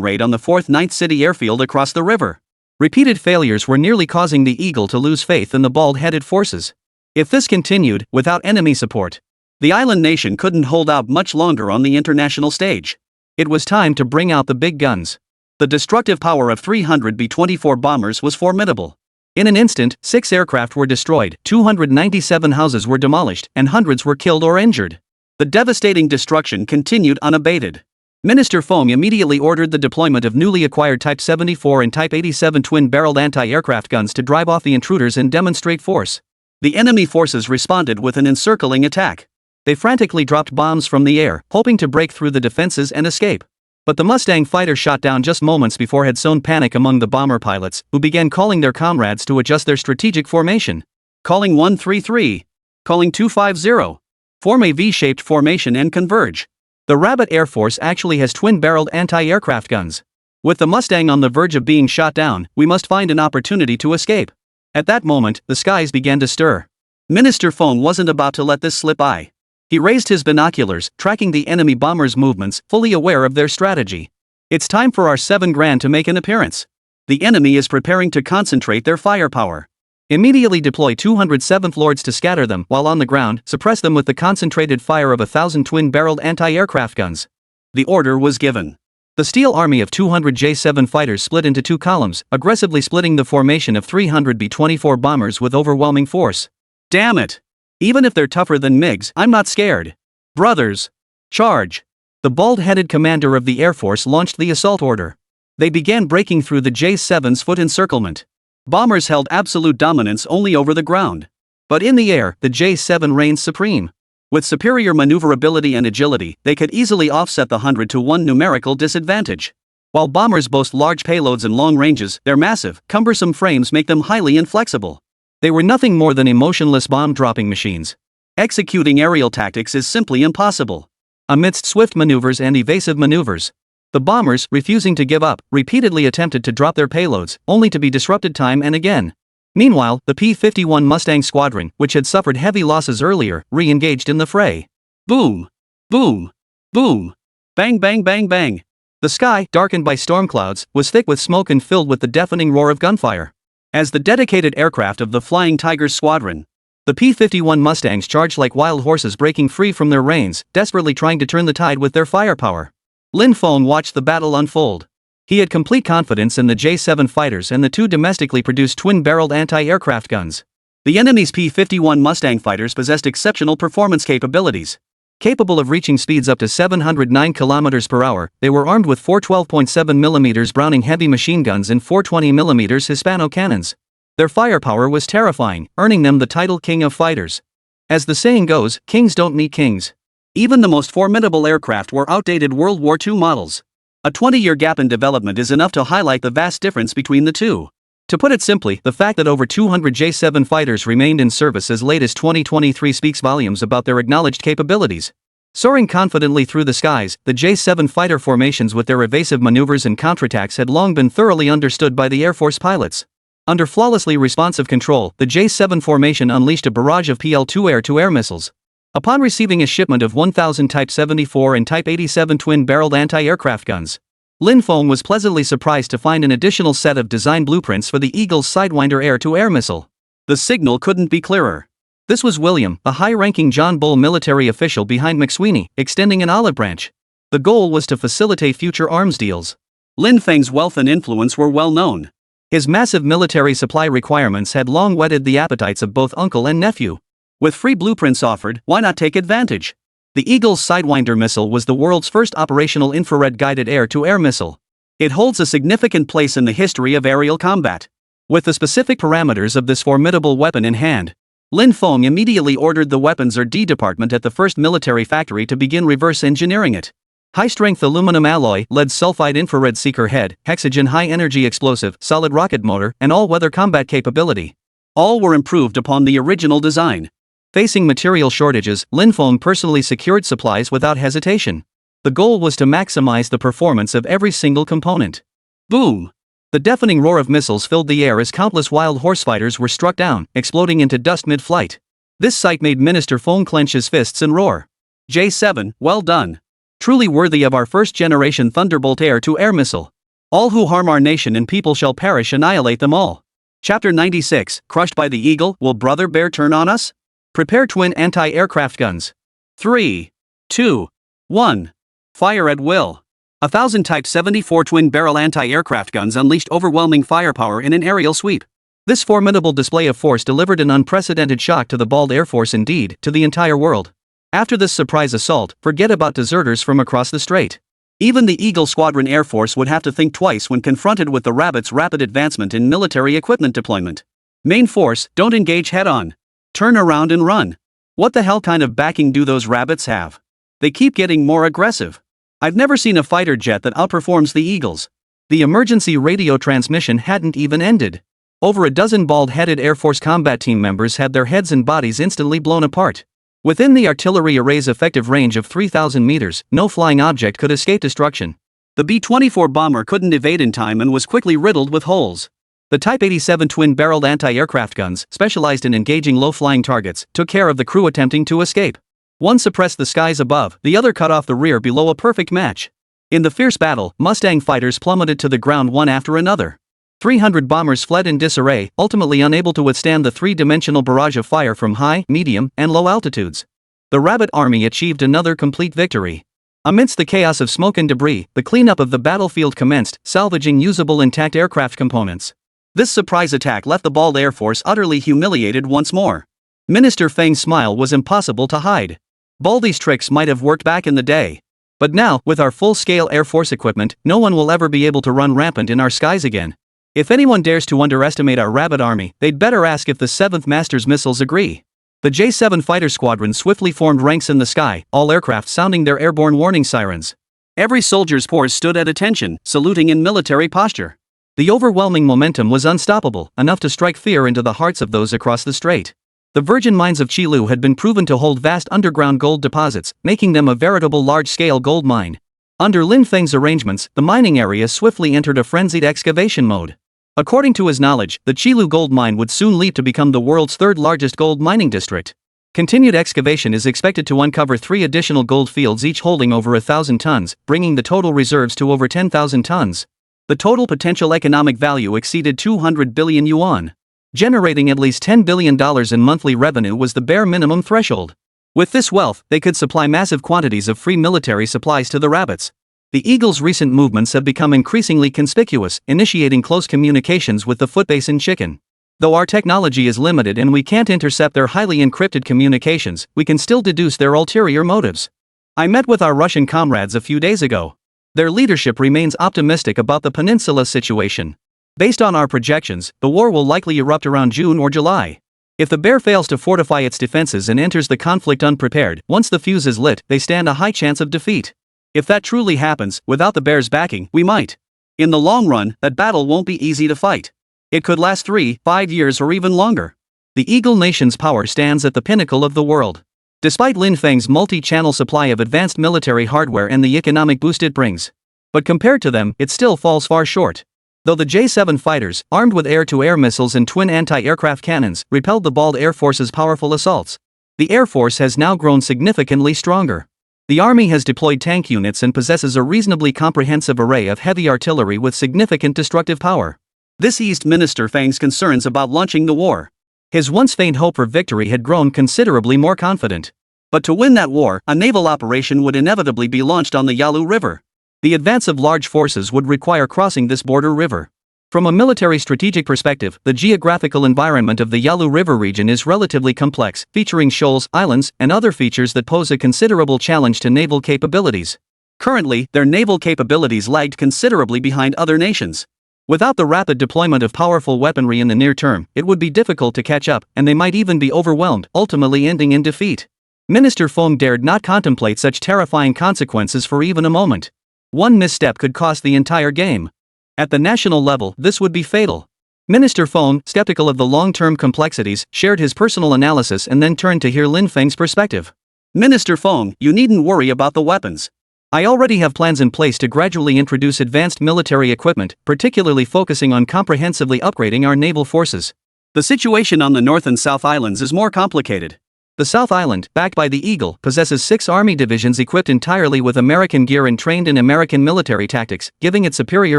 raid on the 4th Ninth City airfield across the river. Repeated failures were nearly causing the Eagle to lose faith in the bald-headed forces. If this continued, without enemy support, the island nation couldn't hold out much longer on the international stage. It was time to bring out the big guns. The destructive power of 300 B-24 bombers was formidable. In an instant, 6 aircraft were destroyed, 297 houses were demolished, and hundreds were killed or injured. The devastating destruction continued unabated. Minister Feng immediately ordered the deployment of newly acquired Type 74 and Type 87 twin-barreled anti-aircraft guns to drive off the intruders and demonstrate force. The enemy forces responded with an encircling attack. They frantically dropped bombs from the air, hoping to break through the defenses and escape. But the Mustang fighter shot down just moments before had sown panic among the bomber pilots, who began calling their comrades to adjust their strategic formation. Calling 133. Calling 250. Form a V-shaped formation and converge. The Rabbit Air Force actually has twin-barreled anti-aircraft guns. With the Mustang on the verge of being shot down, we must find an opportunity to escape. At that moment, the skies began to stir. Minister Feng wasn't about to let this slip by. He raised his binoculars, tracking the enemy bombers' movements, fully aware of their strategy. It's time for our 7 Grand to make an appearance. The enemy is preparing to concentrate their firepower. Immediately deploy 207th Lords to scatter them, while on the ground, suppress them with the concentrated fire of 1,000 twin-barreled anti-aircraft guns. The order was given. The steel army of 200 J-7 fighters split into 2 columns, aggressively splitting the formation of 300 B-24 bombers with overwhelming force. Damn it! Even if they're tougher than MiGs, I'm not scared. Brothers! Charge! The bald-headed commander of the Air Force launched the assault order. They began breaking through the J-7's foot encirclement. Bombers held absolute dominance only over the ground. But in the air, the J-7 reigned supreme. With superior maneuverability and agility, they could easily offset the 100-to-1 numerical disadvantage. While bombers boast large payloads and long ranges, their massive, cumbersome frames make them highly inflexible. They were nothing more than emotionless bomb-dropping machines. Executing aerial tactics is simply impossible. Amidst swift maneuvers and evasive maneuvers, the bombers, refusing to give up, repeatedly attempted to drop their payloads, only to be disrupted time and again. Meanwhile, the P-51 Mustang squadron, which had suffered heavy losses earlier, re-engaged in the fray. Boom! Boom! Boom! Bang bang bang bang! The sky, darkened by storm clouds, was thick with smoke and filled with the deafening roar of gunfire. As the dedicated aircraft of the Flying Tigers squadron, the P-51 Mustangs charged like wild horses, breaking free from their reins, desperately trying to turn the tide with their firepower. Lin Feng watched the battle unfold. He had complete confidence in the J-7 fighters and the two domestically produced twin-barreled anti-aircraft guns. The enemy's P-51 Mustang fighters possessed exceptional performance capabilities. Capable of reaching speeds up to 709 km per hour, they were armed with four 12.7mm Browning heavy machine guns and four 20mm Hispano cannons. Their firepower was terrifying, earning them the title King of Fighters. As the saying goes, kings don't meet kings. Even the most formidable aircraft were outdated World War II models. A 20-year gap in development is enough to highlight the vast difference between the two. To put it simply, the fact that over 200 J-7 fighters remained in service as late as 2023 speaks volumes about their acknowledged capabilities. Soaring confidently through the skies, the J-7 fighter formations with their evasive maneuvers and counterattacks had long been thoroughly understood by the Air Force pilots. Under flawlessly responsive control, the J-7 formation unleashed a barrage of PL-2 air-to-air missiles. Upon receiving a shipment of 1,000 Type 74 and Type 87 twin-barreled anti-aircraft guns, Lin Feng was pleasantly surprised to find an additional set of design blueprints for the Eagle's Sidewinder air-to-air missile. The signal couldn't be clearer. This was William, a high-ranking John Bull military official behind McSweeney, extending an olive branch. The goal was to facilitate future arms deals. Lin Feng's wealth and influence were well known. His massive military supply requirements had long whetted the appetites of both uncle and nephew. With free blueprints offered, why not take advantage? The Eagle's Sidewinder missile was the world's first operational infrared-guided air-to-air missile. It holds a significant place in the history of aerial combat. With the specific parameters of this formidable weapon in hand, Lin Feng immediately ordered the Weapons R&D department at the first military factory to begin reverse engineering it. High-strength aluminum alloy, lead sulfide infrared seeker head, hexagen high-energy explosive, solid rocket motor, and all-weather combat capability. All were improved upon the original design. Facing material shortages, Lin Feng personally secured supplies without hesitation. The goal was to maximize the performance of every single component. Boom! The deafening roar of missiles filled the air as countless wild horse fighters were struck down, exploding into dust mid-flight. This sight made Minister Feng clench his fists and roar. J-7, well done. Truly worthy of our first-generation Thunderbolt air-to-air missile. All who harm our nation and people shall perish, annihilate them all. Chapter 96, Crushed by the Eagle, Will Brother Bear Turn on Us? Prepare twin anti-aircraft guns. 3, 2, 1. Fire at will. 1,000 Type 74 twin-barrel anti-aircraft guns unleashed overwhelming firepower in an aerial sweep. This formidable display of force delivered an unprecedented shock to the bald Air Force, indeed, to the entire world. After this surprise assault, forget about deserters from across the strait. Even the Eagle Squadron Air Force would have to think twice when confronted with the Rabbit's rapid advancement in military equipment deployment. Main force, don't engage head-on. Turn around and run. What the hell kind of backing do those rabbits have? They keep getting more aggressive. I've never seen a fighter jet that outperforms the Eagles. The emergency radio transmission hadn't even ended. Over a dozen bald-headed Air Force combat team members had their heads and bodies instantly blown apart. Within the artillery array's effective range of 3,000 meters, no flying object could escape destruction. The B-24 bomber couldn't evade in time and was quickly riddled with holes. The Type 87 twin-barreled anti-aircraft guns, specialized in engaging low-flying targets, took care of the crew attempting to escape. One suppressed the skies above, the other cut off the rear below, a perfect match. In the fierce battle, Mustang fighters plummeted to the ground one after another. 300 bombers fled in disarray, ultimately unable to withstand the three-dimensional barrage of fire from high, medium, and low altitudes. The Rabbit Army achieved another complete victory. Amidst the chaos of smoke and debris, the cleanup of the battlefield commenced, salvaging usable intact aircraft components. This surprise attack left the bald Air Force utterly humiliated once more. Minister Feng's smile was impossible to hide. Baldy's tricks might have worked back in the day. But now, with our full-scale Air Force equipment, no one will ever be able to run rampant in our skies again. If anyone dares to underestimate our Rabbit Army, they'd better ask if the 7th Master's missiles agree. The J-7 fighter squadron swiftly formed ranks in the sky, all aircraft sounding their airborne warning sirens. Every soldier's pores stood at attention, saluting in military posture. The overwhelming momentum was unstoppable, enough to strike fear into the hearts of those across the strait. The virgin mines of Qilu had been proven to hold vast underground gold deposits, making them a veritable large-scale gold mine. Under Lin Feng's arrangements, the mining area swiftly entered a frenzied excavation mode. According to his knowledge, the Qilu gold mine would soon leap to become the world's third-largest gold mining district. Continued excavation is expected to uncover 3 additional gold fields, each holding over 1,000 tons, bringing the total reserves to over 10,000 tons. The total potential economic value exceeded 200 billion yuan. Generating at least $10 billion in monthly revenue was the bare minimum threshold. With this wealth, they could supply massive quantities of free military supplies to the rabbits. The eagle's recent movements have become increasingly conspicuous, initiating close communications with the footbase in Chicken. Though our technology is limited and we can't intercept their highly encrypted communications, we can still deduce their ulterior motives. I met with our Russian comrades a few days ago. Their leadership remains optimistic about the peninsula situation. Based on our projections, the war will likely erupt around June or July. If the bear fails to fortify its defenses and enters the conflict unprepared, once the fuse is lit, they stand a high chance of defeat. If that truly happens, without the bear's backing, we might. In the long run, that battle won't be easy to fight. It could last 3-5 years or even longer. The Eagle Nation's power stands at the pinnacle of the world. Despite Lin Feng's multi-channel supply of advanced military hardware and the economic boost it brings. But compared to them, it still falls far short. Though the J-7 fighters, armed with air-to-air missiles and twin anti-aircraft cannons, repelled the Bald Air Force's powerful assaults, the Air Force has now grown significantly stronger. The Army has deployed tank units and possesses a reasonably comprehensive array of heavy artillery with significant destructive power. This eased Minister Feng's concerns about launching the war. His once faint hope for victory had grown considerably more confident. But to win that war, a naval operation would inevitably be launched on the Yalu River. The advance of large forces would require crossing this border river. From a military strategic perspective, the geographical environment of the Yalu River region is relatively complex, featuring shoals, islands, and other features that pose a considerable challenge to naval capabilities. Currently, their naval capabilities lagged considerably behind other nations. Without the rapid deployment of powerful weaponry in the near term, it would be difficult to catch up, and they might even be overwhelmed, ultimately ending in defeat. Minister Feng dared not contemplate such terrifying consequences for even a moment. One misstep could cost the entire game. At the national level, this would be fatal. Minister Feng, skeptical of the long-term complexities, shared his personal analysis and then turned to hear Lin Feng's perspective. Minister Feng, you needn't worry about the weapons. I already have plans in place to gradually introduce advanced military equipment, particularly focusing on comprehensively upgrading our naval forces. The situation on the North and South Islands is more complicated. The South Island, backed by the Eagle, possesses 6 Army divisions equipped entirely with American gear and trained in American military tactics, giving it superior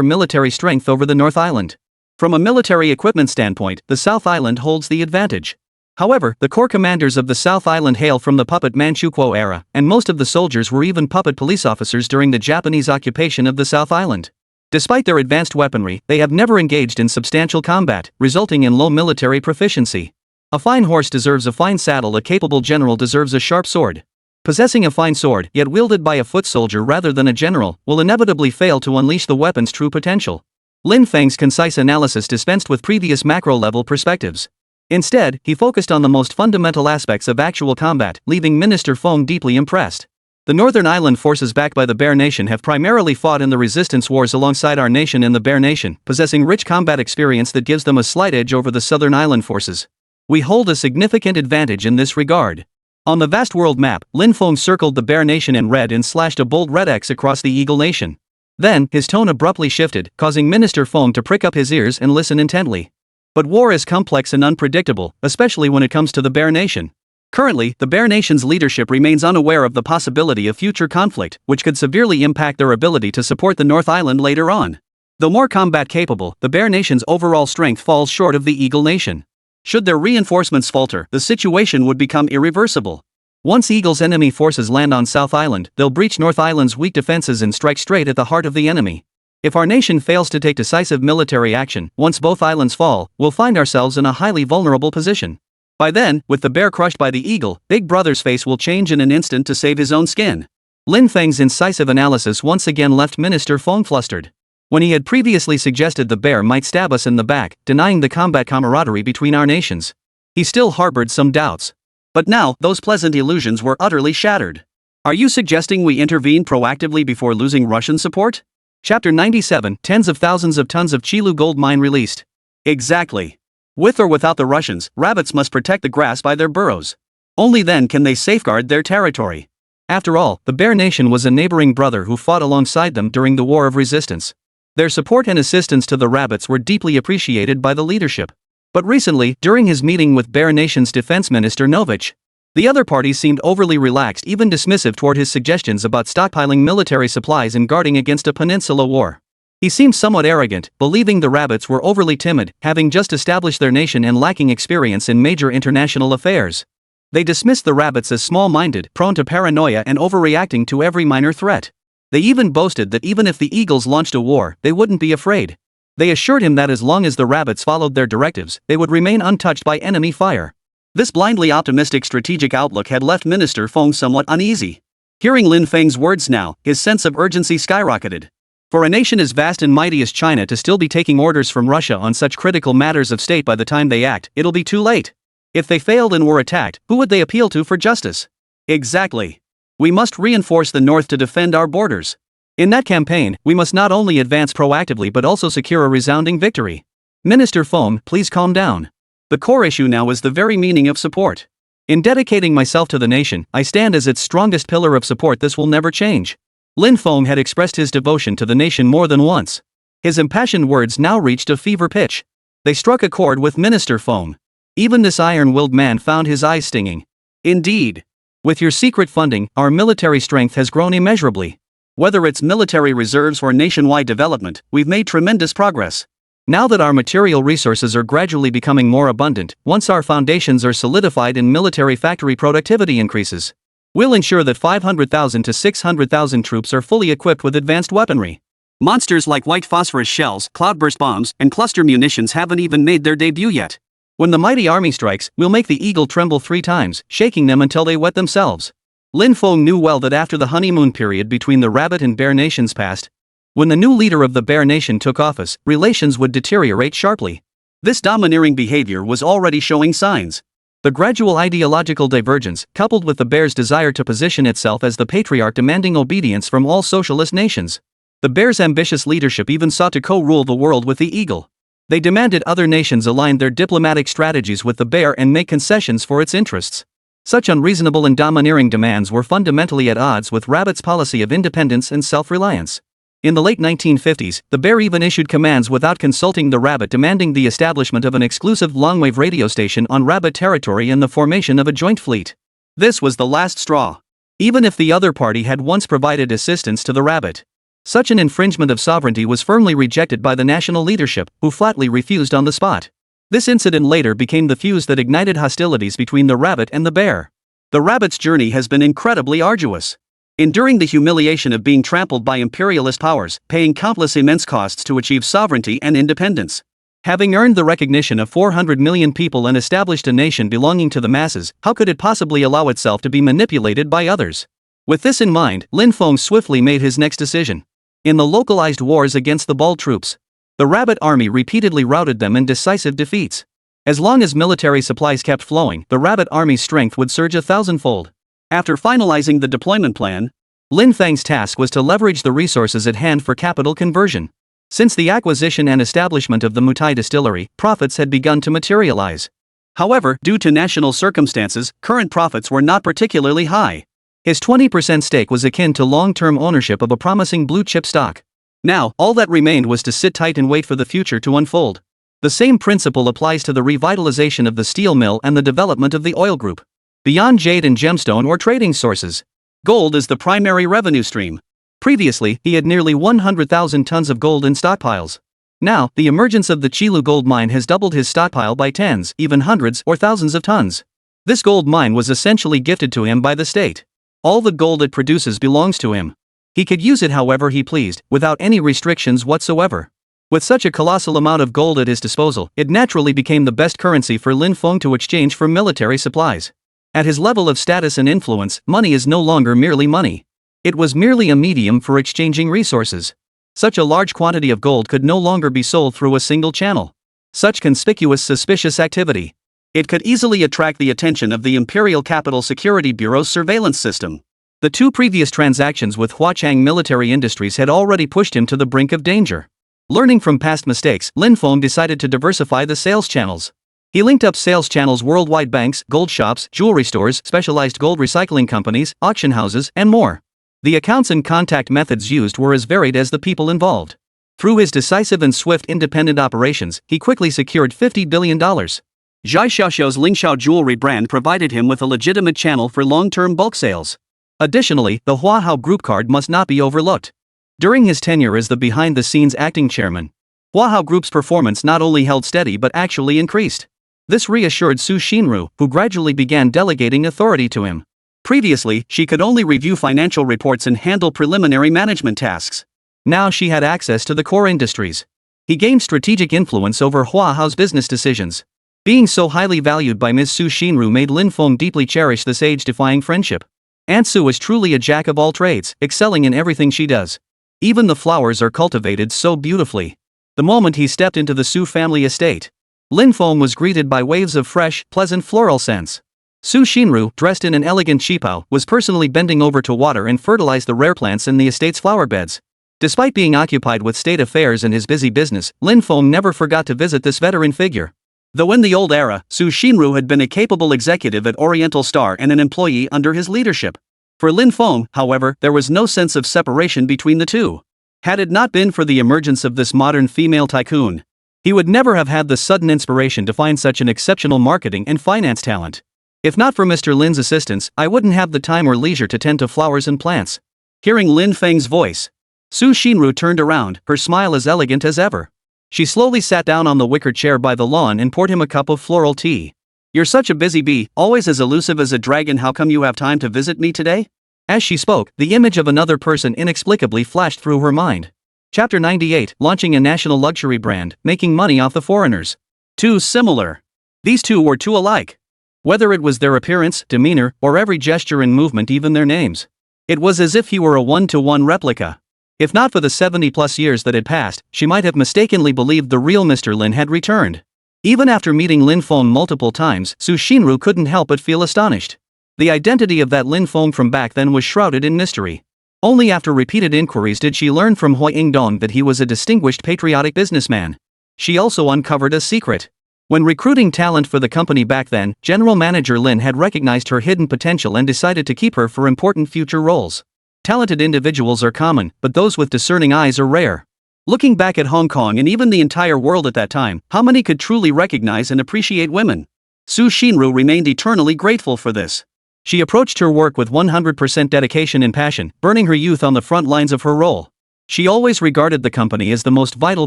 military strength over the North Island. From a military equipment standpoint, the South Island holds the advantage. However, the corps commanders of the South Island hail from the puppet Manchukuo era, and most of the soldiers were even puppet police officers during the Japanese occupation of the South Island. Despite their advanced weaponry, they have never engaged in substantial combat, resulting in low military proficiency. A fine horse deserves a fine saddle, a capable general deserves a sharp sword. Possessing a fine sword, yet wielded by a foot soldier rather than a general, will inevitably fail to unleash the weapon's true potential. Lin Feng's concise analysis dispensed with previous macro-level perspectives. Instead, he focused on the most fundamental aspects of actual combat, leaving Minister Feng deeply impressed. The Northern Island forces backed by the Bear Nation have primarily fought in the resistance wars alongside our nation and the Bear Nation, possessing rich combat experience that gives them a slight edge over the Southern Island forces. We hold a significant advantage in this regard. On the vast world map, Lin Feng circled the Bear Nation in red and slashed a bold red X across the Eagle Nation. Then, his tone abruptly shifted, causing Minister Feng to prick up his ears and listen intently. But war is complex and unpredictable, especially when it comes to the Bear Nation. Currently, the Bear Nation's leadership remains unaware of the possibility of future conflict, which could severely impact their ability to support the North Island later on. Though more combat capable, the Bear Nation's overall strength falls short of the Eagle Nation. Should their reinforcements falter, the situation would become irreversible. Once Eagle's enemy forces land on South Island, they'll breach North Island's weak defenses and strike straight at the heart of the enemy. If our nation fails to take decisive military action, once both islands fall, we'll find ourselves in a highly vulnerable position. By then, with the bear crushed by the eagle, Big Brother's face will change in an instant to save his own skin. Lin Feng's incisive analysis once again left Minister Feng flustered. When he had previously suggested the bear might stab us in the back, denying the combat camaraderie between our nations, he still harbored some doubts. But now, those pleasant illusions were utterly shattered. Are you suggesting we intervene proactively before losing Russian support? Chapter 97, Tens of thousands of tons of Chilu gold mine released. Exactly. With or without the Russians, rabbits must protect the grass by their burrows. Only then can they safeguard their territory. After all, the Bear Nation was a neighboring brother who fought alongside them during the War of Resistance. Their support and assistance to the rabbits were deeply appreciated by the leadership. But recently, during his meeting with Bear Nation's Defense Minister Novich, the other parties seemed overly relaxed, even dismissive toward his suggestions about stockpiling military supplies and guarding against a peninsula war. He seemed somewhat arrogant, believing the rabbits were overly timid, having just established their nation and lacking experience in major international affairs. They dismissed the rabbits as small-minded, prone to paranoia and overreacting to every minor threat. They even boasted that even if the eagles launched a war, they wouldn't be afraid. They assured him that as long as the rabbits followed their directives, they would remain untouched by enemy fire. This blindly optimistic strategic outlook had left Minister Feng somewhat uneasy. Hearing Lin Feng's words now, his sense of urgency skyrocketed. For a nation as vast and mighty as China to still be taking orders from Russia on such critical matters of state by the time they act, it'll be too late. If they failed and were attacked, who would they appeal to for justice? Exactly. We must reinforce the North to defend our borders. In that campaign, we must not only advance proactively but also secure a resounding victory. Minister Feng, please calm down. The core issue now is the very meaning of support. In dedicating myself to the nation, I stand as its strongest pillar of support. This will never change. Lin Feng had expressed his devotion to the nation more than once. His impassioned words now reached a fever pitch. They struck a chord with Minister Feng. Even this iron-willed man found his eyes stinging. Indeed. With your secret funding, our military strength has grown immeasurably. Whether it's military reserves or nationwide development, we've made tremendous progress. Now that our material resources are gradually becoming more abundant, once our foundations are solidified and military factory productivity increases, we'll ensure that 500,000 to 600,000 troops are fully equipped with advanced weaponry. Monsters like white phosphorus shells, cloudburst bombs, and cluster munitions haven't even made their debut yet. When the mighty army strikes, we'll make the eagle tremble 3 times, shaking them until they wet themselves. Lin Feng knew well that after the honeymoon period between the rabbit and bear nations passed, when the new leader of the bear nation took office, relations would deteriorate sharply. This domineering behavior was already showing signs. The gradual ideological divergence, coupled with the bear's desire to position itself as the patriarch demanding obedience from all socialist nations. The bear's ambitious leadership even sought to co-rule the world with the eagle. They demanded other nations align their diplomatic strategies with the bear and make concessions for its interests. Such unreasonable and domineering demands were fundamentally at odds with Rabbit's policy of independence and self-reliance. In the late 1950s, the bear even issued commands without consulting the rabbit, demanding the establishment of an exclusive longwave radio station on rabbit territory and the formation of a joint fleet. This was the last straw. Even if the other party had once provided assistance to the rabbit, such an infringement of sovereignty was firmly rejected by the national leadership, who flatly refused on the spot. This incident later became the fuse that ignited hostilities between the rabbit and the bear. The rabbit's journey has been incredibly arduous. Enduring the humiliation of being trampled by imperialist powers, paying countless immense costs to achieve sovereignty and independence. Having earned the recognition of 400 million people and established a nation belonging to the masses, how could it possibly allow itself to be manipulated by others? With this in mind, Lin Feng swiftly made his next decision. In the localized wars against the Bald troops, the rabbit army repeatedly routed them in decisive defeats. As long as military supplies kept flowing, the rabbit army's strength would surge 1,000-fold. After finalizing the deployment plan, Lin Feng's task was to leverage the resources at hand for capital conversion. Since the acquisition and establishment of the Mutai distillery, profits had begun to materialize. However, due to national circumstances, current profits were not particularly high. His 20% stake was akin to long-term ownership of a promising blue-chip stock. Now, all that remained was to sit tight and wait for the future to unfold. The same principle applies to the revitalization of the steel mill and the development of the oil group. Beyond jade and gemstone or trading sources, gold is the primary revenue stream. Previously, he had nearly 100,000 tons of gold in stockpiles. Now, the emergence of the Qilu gold mine has doubled his stockpile by tens, even hundreds or thousands of tons. This gold mine was essentially gifted to him by the state. All the gold it produces belongs to him. He could use it however he pleased, without any restrictions whatsoever. With such a colossal amount of gold at his disposal, it naturally became the best currency for Lin Feng to exchange for military supplies. At his level of status and influence, money is no longer merely money. It was merely a medium for exchanging resources. Such a large quantity of gold could no longer be sold through a single channel. Such conspicuous suspicious activity. It could easily attract the attention of the Imperial Capital Security Bureau's surveillance system. The 2 previous transactions with Huachang Military Industries had already pushed him to the brink of danger. Learning from past mistakes, Lin Feng decided to diversify the sales channels. He linked up sales channels worldwide: banks, gold shops, jewelry stores, specialized gold recycling companies, auction houses, and more. The accounts and contact methods used were as varied as the people involved. Through his decisive and swift independent operations, he quickly secured $50 billion. Zhai Xiaoxiao's Lingxiao jewelry brand provided him with a legitimate channel for long-term bulk sales. Additionally, the Huahao Group card must not be overlooked. During his tenure as the behind-the-scenes acting chairman, Huahao Group's performance not only held steady but actually increased. This reassured Su Xinru, who gradually began delegating authority to him. Previously, she could only review financial reports and handle preliminary management tasks. Now she had access to the core industries. He gained strategic influence over Powerhouse business decisions. Being so highly valued by Ms. Su Shinru made Lin Feng deeply cherish this age-defying friendship. Aunt Su is truly a jack of all trades, excelling in everything she does. Even the flowers are cultivated so beautifully. The moment he stepped into the Su family estate, Lin Feng was greeted by waves of fresh, pleasant floral scents. Su Shinru, dressed in an elegant qipao, was personally bending over to water and fertilize the rare plants in the estate's flower beds. Despite being occupied with state affairs and his busy business, Lin Feng never forgot to visit this veteran figure. Though in the old era, Su Shinru had been a capable executive at Oriental Star and an employee under his leadership. For Lin Feng, however, there was no sense of separation between the two. Had it not been for the emergence of this modern female tycoon, he would never have had the sudden inspiration to find such an exceptional marketing and finance talent. If not for Mr. Lin's assistance, I wouldn't have the time or leisure to tend to flowers and plants. Hearing Lin Feng's voice, Su Shinru turned around, her smile as elegant as ever. She slowly sat down on the wicker chair by the lawn and poured him a cup of floral tea. "You're such a busy bee, always as elusive as a dragon. How come you have time to visit me today?" As she spoke, the image of another person inexplicably flashed through her mind. Chapter 98, launching a national luxury brand, making money off the foreigners. Too similar. These two were too alike. Whether it was their appearance, demeanor, or every gesture and movement, even their names. It was as if he were a one-to-one replica. If not for the 70-plus years that had passed, she might have mistakenly believed the real Mr. Lin had returned. Even after meeting Lin Feng multiple times, Su Shinru couldn't help but feel astonished. The identity of that Lin Feng from back then was shrouded in mystery. Only after repeated inquiries did she learn from Hui Yingdong that he was a distinguished patriotic businessman. She also uncovered a secret. When recruiting talent for the company back then, General Manager Lin had recognized her hidden potential and decided to keep her for important future roles. Talented individuals are common, but those with discerning eyes are rare. Looking back at Hong Kong and even the entire world at that time, how many could truly recognize and appreciate women? Su Shinru remained eternally grateful for this. She approached her work with 100% dedication and passion, burning her youth on the front lines of her role. She always regarded the company as the most vital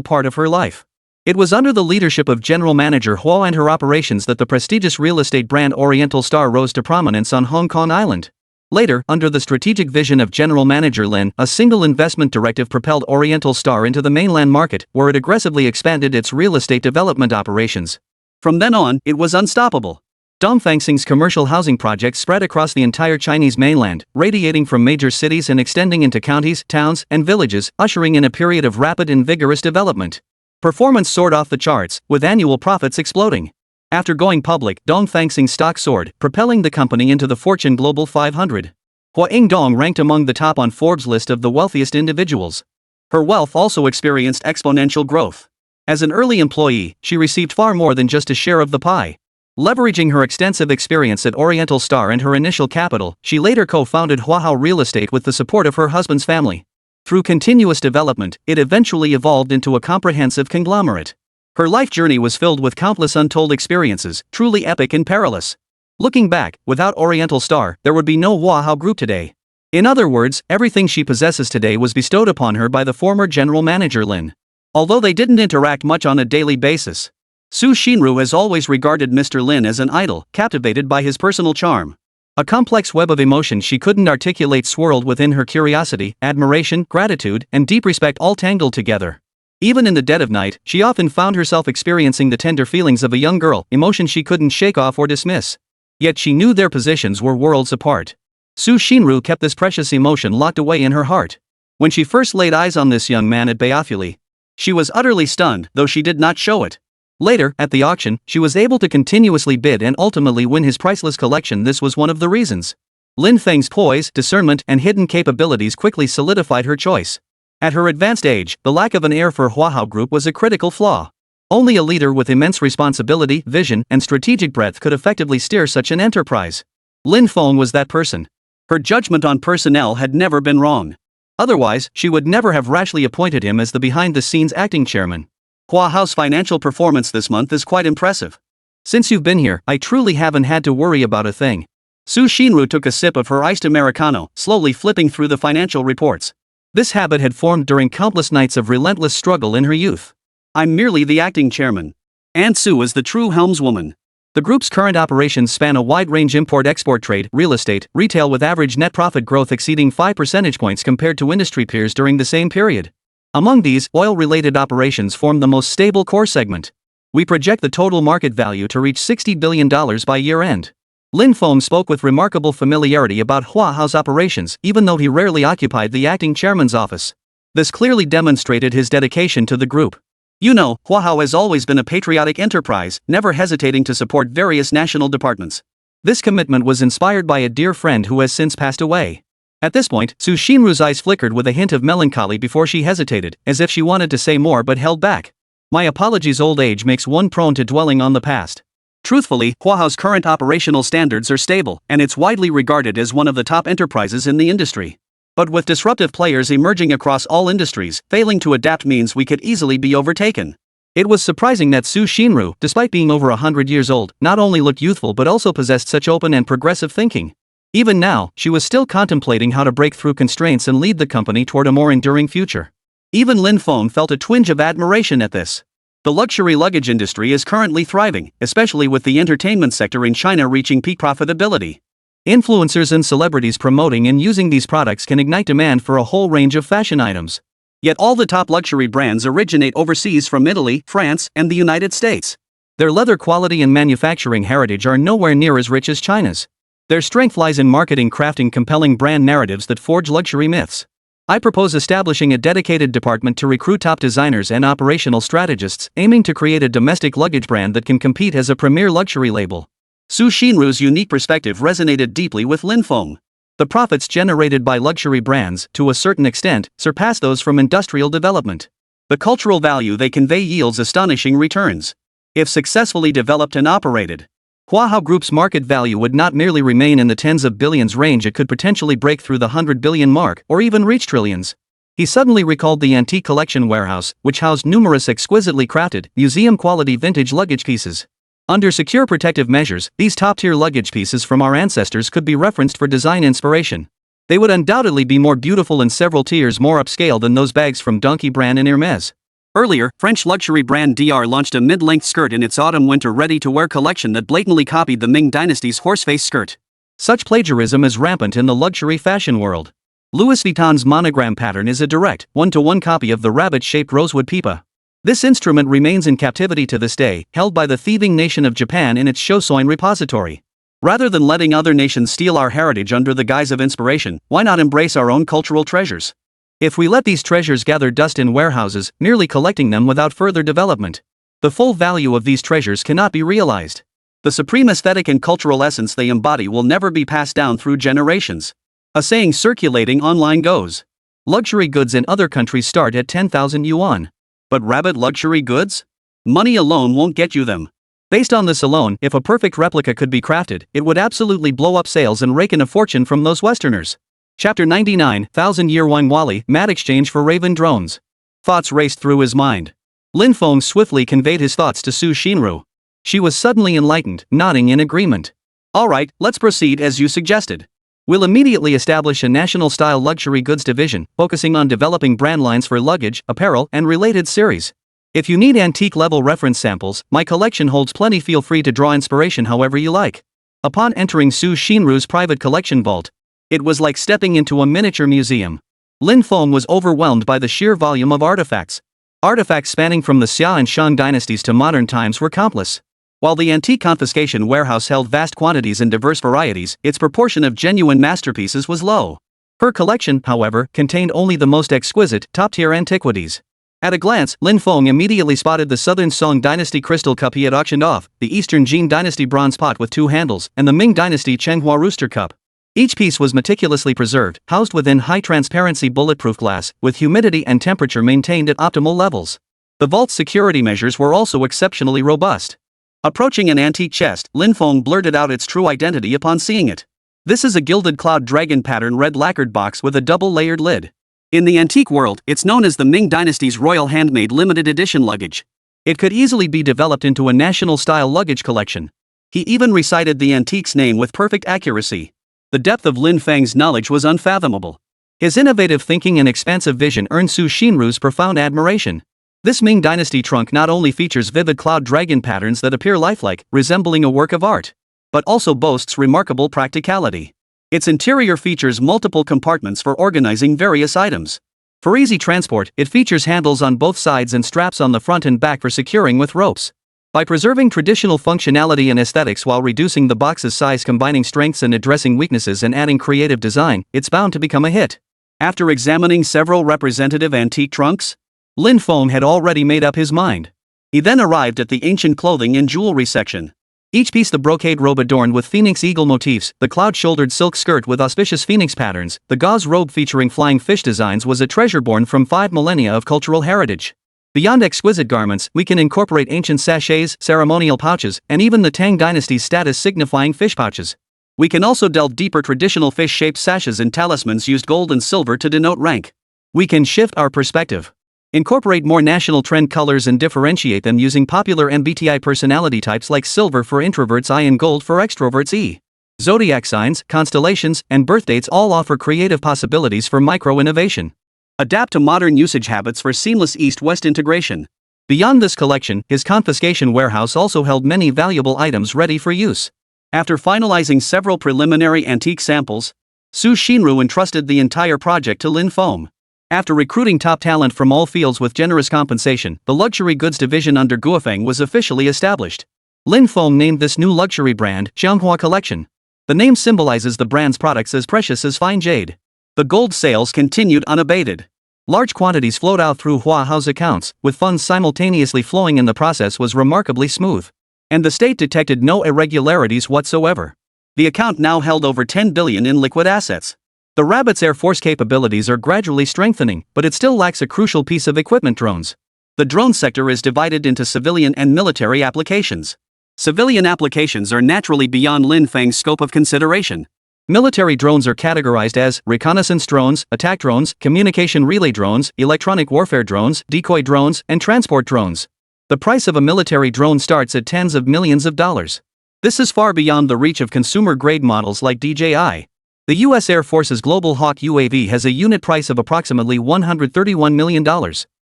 part of her life. It was under the leadership of General Manager Hua and her operations that the prestigious real estate brand Oriental Star rose to prominence on Hong Kong Island. Later, under the strategic vision of General Manager Lin, a single investment directive propelled Oriental Star into the mainland market, where it aggressively expanded its real estate development operations. From then on, it was unstoppable. Dongfangxing's commercial housing projects spread across the entire Chinese mainland, radiating from major cities and extending into counties, towns, and villages, ushering in a period of rapid and vigorous development. Performance soared off the charts, with annual profits exploding. After going public, Dongfangxing's stock soared, propelling the company into the Fortune Global 500. Hui Yingdong ranked among the top on Forbes' list of the wealthiest individuals. Her wealth also experienced exponential growth. As an early employee, she received far more than just a share of the pie. Leveraging her extensive experience at Oriental Star and her initial capital, she later co-founded Huahao Real Estate with the support of her husband's family. Through continuous development, it eventually evolved into a comprehensive conglomerate. Her life journey was filled with countless untold experiences, truly epic and perilous. Looking back, without Oriental Star, there would be no Huahao Group today. In other words, everything she possesses today was bestowed upon her by the former General Manager Lin. Although they didn't interact much on a daily basis, Su Shinru has always regarded Mr. Lin as an idol, captivated by his personal charm. A complex web of emotions she couldn't articulate swirled within her: curiosity, admiration, gratitude, and deep respect, all tangled together. Even in the dead of night, she often found herself experiencing the tender feelings of a young girl, emotions she couldn't shake off or dismiss. Yet she knew their positions were worlds apart. Su Shinru kept this precious emotion locked away in her heart. When she first laid eyes on this young man at Bayafuli, she was utterly stunned, though she did not show it. Later, at the auction, she was able to continuously bid and ultimately win his priceless collection. This was one of the reasons. Lin Feng's poise, discernment, and hidden capabilities quickly solidified her choice. At her advanced age, the lack of an heir for Huahao Group was a critical flaw. Only a leader with immense responsibility, vision, and strategic breadth could effectively steer such an enterprise. Lin Feng was that person. Her judgment on personnel had never been wrong. Otherwise, she would never have rashly appointed him as the behind-the-scenes acting chairman. Huahao's financial performance this month is quite impressive. Since you've been here, I truly haven't had to worry about a thing. Su Shinru took a sip of her iced Americano, slowly flipping through the financial reports. This habit had formed during countless nights of relentless struggle in her youth. I'm merely the acting chairman. Aunt Su is the true helmswoman. The group's current operations span a wide-range import-export trade, real estate, retail with average net profit growth exceeding 5 percentage points compared to industry peers during the same period. Among these, oil-related operations form the most stable core segment. We project the total market value to reach $60 billion by year-end. Lin Feng spoke with remarkable familiarity about Powerhouse operations, even though he rarely occupied the acting chairman's office. This clearly demonstrated his dedication to the group. You know, Powerhouse has always been a patriotic enterprise, never hesitating to support various national departments. This commitment was inspired by a dear friend who has since passed away. At this point, Su Xinru's eyes flickered with a hint of melancholy before she hesitated, as if she wanted to say more but held back. My apologies, old age makes one prone to dwelling on the past. Truthfully, Powerhouse's current operational standards are stable, and it's widely regarded as one of the top enterprises in the industry. But with disruptive players emerging across all industries, failing to adapt means we could easily be overtaken. It was surprising that Su Xinru, despite being over 100 years old, not only looked youthful but also possessed such open and progressive thinking. Even now, she was still contemplating how to break through constraints and lead the company toward a more enduring future. Even Lin Feng felt a twinge of admiration at this. The luxury luggage industry is currently thriving, especially with the entertainment sector in China reaching peak profitability. Influencers and celebrities promoting and using these products can ignite demand for a whole range of fashion items. Yet all the top luxury brands originate overseas from Italy, France, and the United States. Their leather quality and manufacturing heritage are nowhere near as rich as China's. Their strength lies in marketing, crafting compelling brand narratives that forge luxury myths. I propose establishing a dedicated department to recruit top designers and operational strategists, aiming to create a domestic luggage brand that can compete as a premier luxury label. Su Xinru's unique perspective resonated deeply with Lin Feng. The profits generated by luxury brands, to a certain extent, surpass those from industrial development. The cultural value they convey yields astonishing returns. If successfully developed and operated, Powerhouse Group's market value would not merely remain in the tens of billions range, it could potentially break through the 100 billion mark, or even reach trillions. He suddenly recalled the antique collection warehouse, which housed numerous exquisitely crafted, museum-quality vintage luggage pieces. Under secure protective measures, these top-tier luggage pieces from our ancestors could be referenced for design inspiration. They would undoubtedly be more beautiful and several tiers more upscale than those bags from Donkey Brand and Hermes. Earlier, French luxury brand DR launched a mid-length skirt in its autumn-winter ready-to-wear collection that blatantly copied the Ming Dynasty's horseface skirt. Such plagiarism is rampant in the luxury fashion world. Louis Vuitton's monogram pattern is a direct, one-to-one copy of the rabbit-shaped rosewood pipa. This instrument remains in captivity to this day, held by the thieving nation of Japan in its Shosoin repository. Rather than letting other nations steal our heritage under the guise of inspiration, why not embrace our own cultural treasures? If we let these treasures gather dust in warehouses, merely collecting them without further development, the full value of these treasures cannot be realized. The supreme aesthetic and cultural essence they embody will never be passed down through generations. A saying circulating online goes, luxury goods in other countries start at 10,000 yuan. But rabbit luxury goods? Money alone won't get you them. Based on this alone, if a perfect replica could be crafted, it would absolutely blow up sales and rake in a fortune from those Westerners. Chapter 99, 1000-Year Wang Wali, Mad Exchange for Raven Drones. Thoughts raced through his mind. Lin Feng swiftly conveyed his thoughts to Su Xinru. She was suddenly enlightened, nodding in agreement. All right, let's proceed as you suggested. We'll immediately establish a national-style luxury goods division, focusing on developing brand lines for luggage, apparel, and related series. If you need antique-level reference samples, my collection holds plenty. Feel free to draw inspiration however you like. Upon entering Su Xinru's private collection vault, it was like stepping into a miniature museum. Lin Feng was overwhelmed by the sheer volume of artifacts. Artifacts spanning from the Xia and Shang dynasties to modern times were countless. While the antique confiscation warehouse held vast quantities and diverse varieties, its proportion of genuine masterpieces was low. Her collection, however, contained only the most exquisite, top-tier antiquities. At a glance, Lin Feng immediately spotted the Southern Song Dynasty crystal cup he had auctioned off, the Eastern Jin Dynasty bronze pot with 2 handles, and the Ming Dynasty Chenghua rooster cup. Each piece was meticulously preserved, housed within high-transparency bulletproof glass, with humidity and temperature maintained at optimal levels. The vault's security measures were also exceptionally robust. Approaching an antique chest, Lin Feng blurted out its true identity upon seeing it. This is a gilded cloud dragon pattern red lacquered box with a double-layered lid. In the antique world, it's known as the Ming Dynasty's Royal Handmade Limited Edition luggage. It could easily be developed into a national-style luggage collection. He even recited the antique's name with perfect accuracy. The depth of Lin Feng's knowledge was unfathomable. His innovative thinking and expansive vision earned Su Xinru's profound admiration. This Ming Dynasty trunk not only features vivid cloud dragon patterns that appear lifelike, resembling a work of art, but also boasts remarkable practicality. Its interior features multiple compartments for organizing various items. For easy transport, it features handles on both sides and straps on the front and back for securing with ropes. By preserving traditional functionality and aesthetics while reducing the box's size, combining strengths and addressing weaknesses, and adding creative design, it's bound to become a hit. After examining several representative antique trunks, Lin Feng had already made up his mind. He then arrived at the ancient clothing and jewelry section. Each piece, the brocade robe adorned with phoenix eagle motifs, the cloud-shouldered silk skirt with auspicious phoenix patterns, the gauze robe featuring flying fish designs, was a treasure born from 5 millennia of cultural heritage. Beyond exquisite garments, we can incorporate ancient sachets, ceremonial pouches, and even the Tang Dynasty's status-signifying fish pouches. We can also delve deeper. Traditional fish-shaped sashes and talismans used gold and silver to denote rank. We can shift our perspective. Incorporate more national trend colors and differentiate them using popular MBTI personality types like silver for introverts, I, and gold for extroverts, E. Zodiac signs, constellations, and birth dates all offer creative possibilities for micro-innovation. Adapt to modern usage habits for seamless East-West integration. Beyond this collection, his confiscation warehouse also held many valuable items ready for use. After finalizing several preliminary antique samples, Su Xinru entrusted the entire project to Lin Feng. After recruiting top talent from all fields with generous compensation, the luxury goods division under Guofeng was officially established. Lin Feng named this new luxury brand Manhwa Collection. The name symbolizes the brand's products as precious as fine jade. The gold sales continued unabated. Large quantities flowed out through Huahao's accounts, with funds simultaneously flowing, and the process was remarkably smooth. And the state detected no irregularities whatsoever. The account now held over 10 billion in liquid assets. The Rabbit's Air Force capabilities are gradually strengthening, but it still lacks a crucial piece of equipment: drones. The drone sector is divided into civilian and military applications. Civilian applications are naturally beyond Lin Feng's scope of consideration. Military drones are categorized as reconnaissance drones, attack drones, communication relay drones, electronic warfare drones, decoy drones, and transport drones. The price of a military drone starts at tens of millions of dollars. This is far beyond the reach of consumer-grade models like DJI. The U.S. Air Force's Global Hawk UAV has a unit price of approximately $131 million.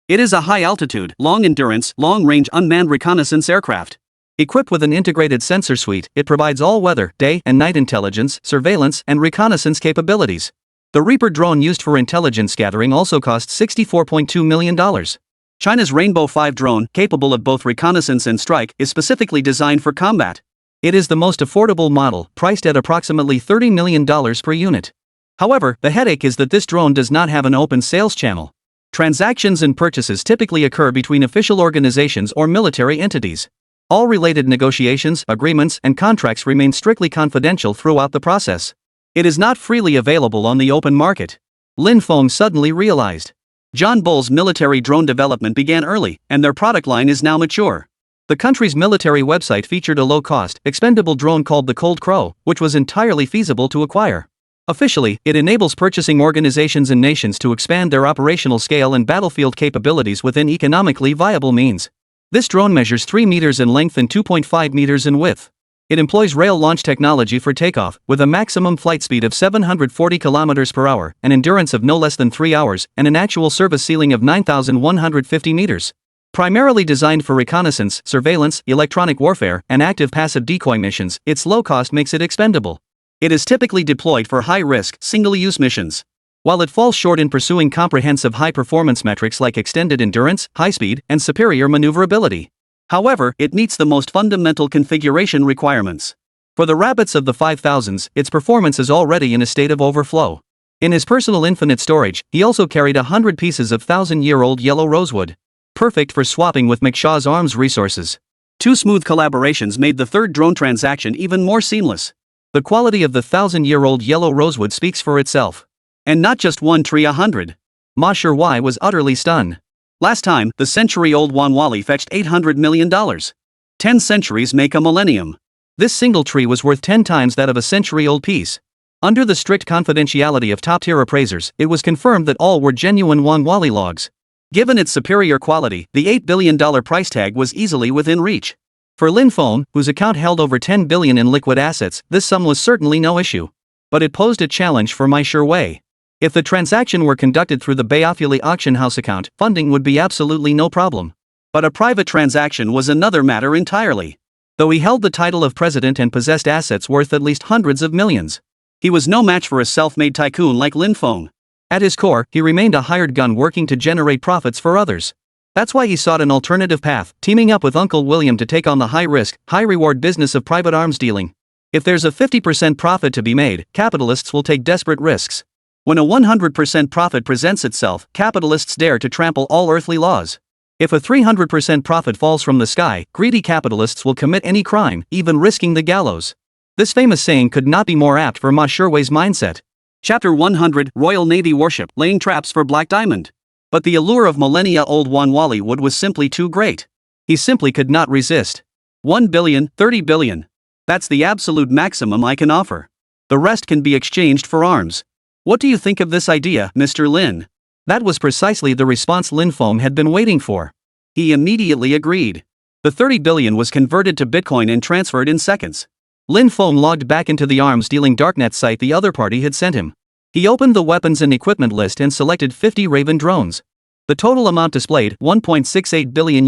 It is a high-altitude, long-endurance, long-range unmanned reconnaissance aircraft. Equipped with an integrated sensor suite, it provides all-weather, day and night intelligence, surveillance, and reconnaissance capabilities. The Reaper drone used for intelligence gathering also costs $64.2 million. China's Rainbow 5 drone, capable of both reconnaissance and strike, is specifically designed for combat. It is the most affordable model, priced at approximately $30 million per unit. However, the headache is that this drone does not have an open sales channel. Transactions and purchases typically occur between official organizations or military entities. All related negotiations, agreements, and contracts remain strictly confidential throughout the process. It is not freely available on the open market. Lin Feng suddenly realized. John Bull's military drone development began early, and their product line is now mature. The country's military website featured a low-cost, expendable drone called the Cold Crow, which was entirely feasible to acquire. Officially, it enables purchasing organizations and nations to expand their operational scale and battlefield capabilities within economically viable means. This drone measures 3 meters in length and 2.5 meters in width. It employs rail launch technology for takeoff, with a maximum flight speed of 740 kilometers per hour, an endurance of no less than 3 hours, and an actual service ceiling of 9,150 meters. Primarily designed for reconnaissance, surveillance, electronic warfare, and active-passive decoy missions, its low cost makes it expendable. It is typically deployed for high-risk, single-use missions. While it falls short in pursuing comprehensive high-performance metrics like extended endurance, high speed, and superior maneuverability. However, it meets the most fundamental configuration requirements. For the Rabbits of the 5000s, its performance is already in a state of overflow. In his personal infinite storage, he also carried 100 pieces of 1,000-year-old yellow rosewood. Perfect for swapping with McShaw's arms resources. 2 smooth collaborations made the third drone transaction even more seamless. The quality of the 1,000-year-old yellow rosewood speaks for itself. And not just one tree, 100. Ma Shuai was utterly stunned. Last time, the century-old Wanwali fetched $800 million. 10 centuries make a millennium. This single tree was worth 10 times that of a century-old piece. Under the strict confidentiality of top-tier appraisers, it was confirmed that all were genuine Wanwali logs. Given its superior quality, the $8 billion price tag was easily within reach. For Lin Feng, whose account held over 10 billion in liquid assets, this sum was certainly no issue. But it posed a challenge for Ma Shuai. If the transaction were conducted through the Bayafuli auction house account, funding would be absolutely no problem. But a private transaction was another matter entirely. Though he held the title of president and possessed assets worth at least hundreds of millions, he was no match for a self-made tycoon like Lin Feng. At his core, he remained a hired gun working to generate profits for others. That's why he sought an alternative path, teaming up with Uncle William to take on the high-risk, high-reward business of private arms dealing. If there's a 50% profit to be made, capitalists will take desperate risks. When a 100% profit presents itself, capitalists dare to trample all earthly laws. If a 300% profit falls from the sky, greedy capitalists will commit any crime, even risking the gallows. This famous saying could not be more apt for Ma Shiwei's mindset. Chapter 100 Royal Navy Warship Laying Traps for Black Diamond. But the allure of millennia-old Wan Wally Wood was simply too great. He simply could not resist. 1 billion, 30 billion. That's the absolute maximum I can offer. The rest can be exchanged for arms. What do you think of this idea, Mr. Lin? That was precisely the response Lin Feng had been waiting for. He immediately agreed. The 30 billion was converted to Bitcoin and transferred in seconds. Lin Feng logged back into the arms-dealing darknet site the other party had sent him. He opened the weapons and equipment list and selected 50 Raven drones. The total amount displayed, $1.68 billion.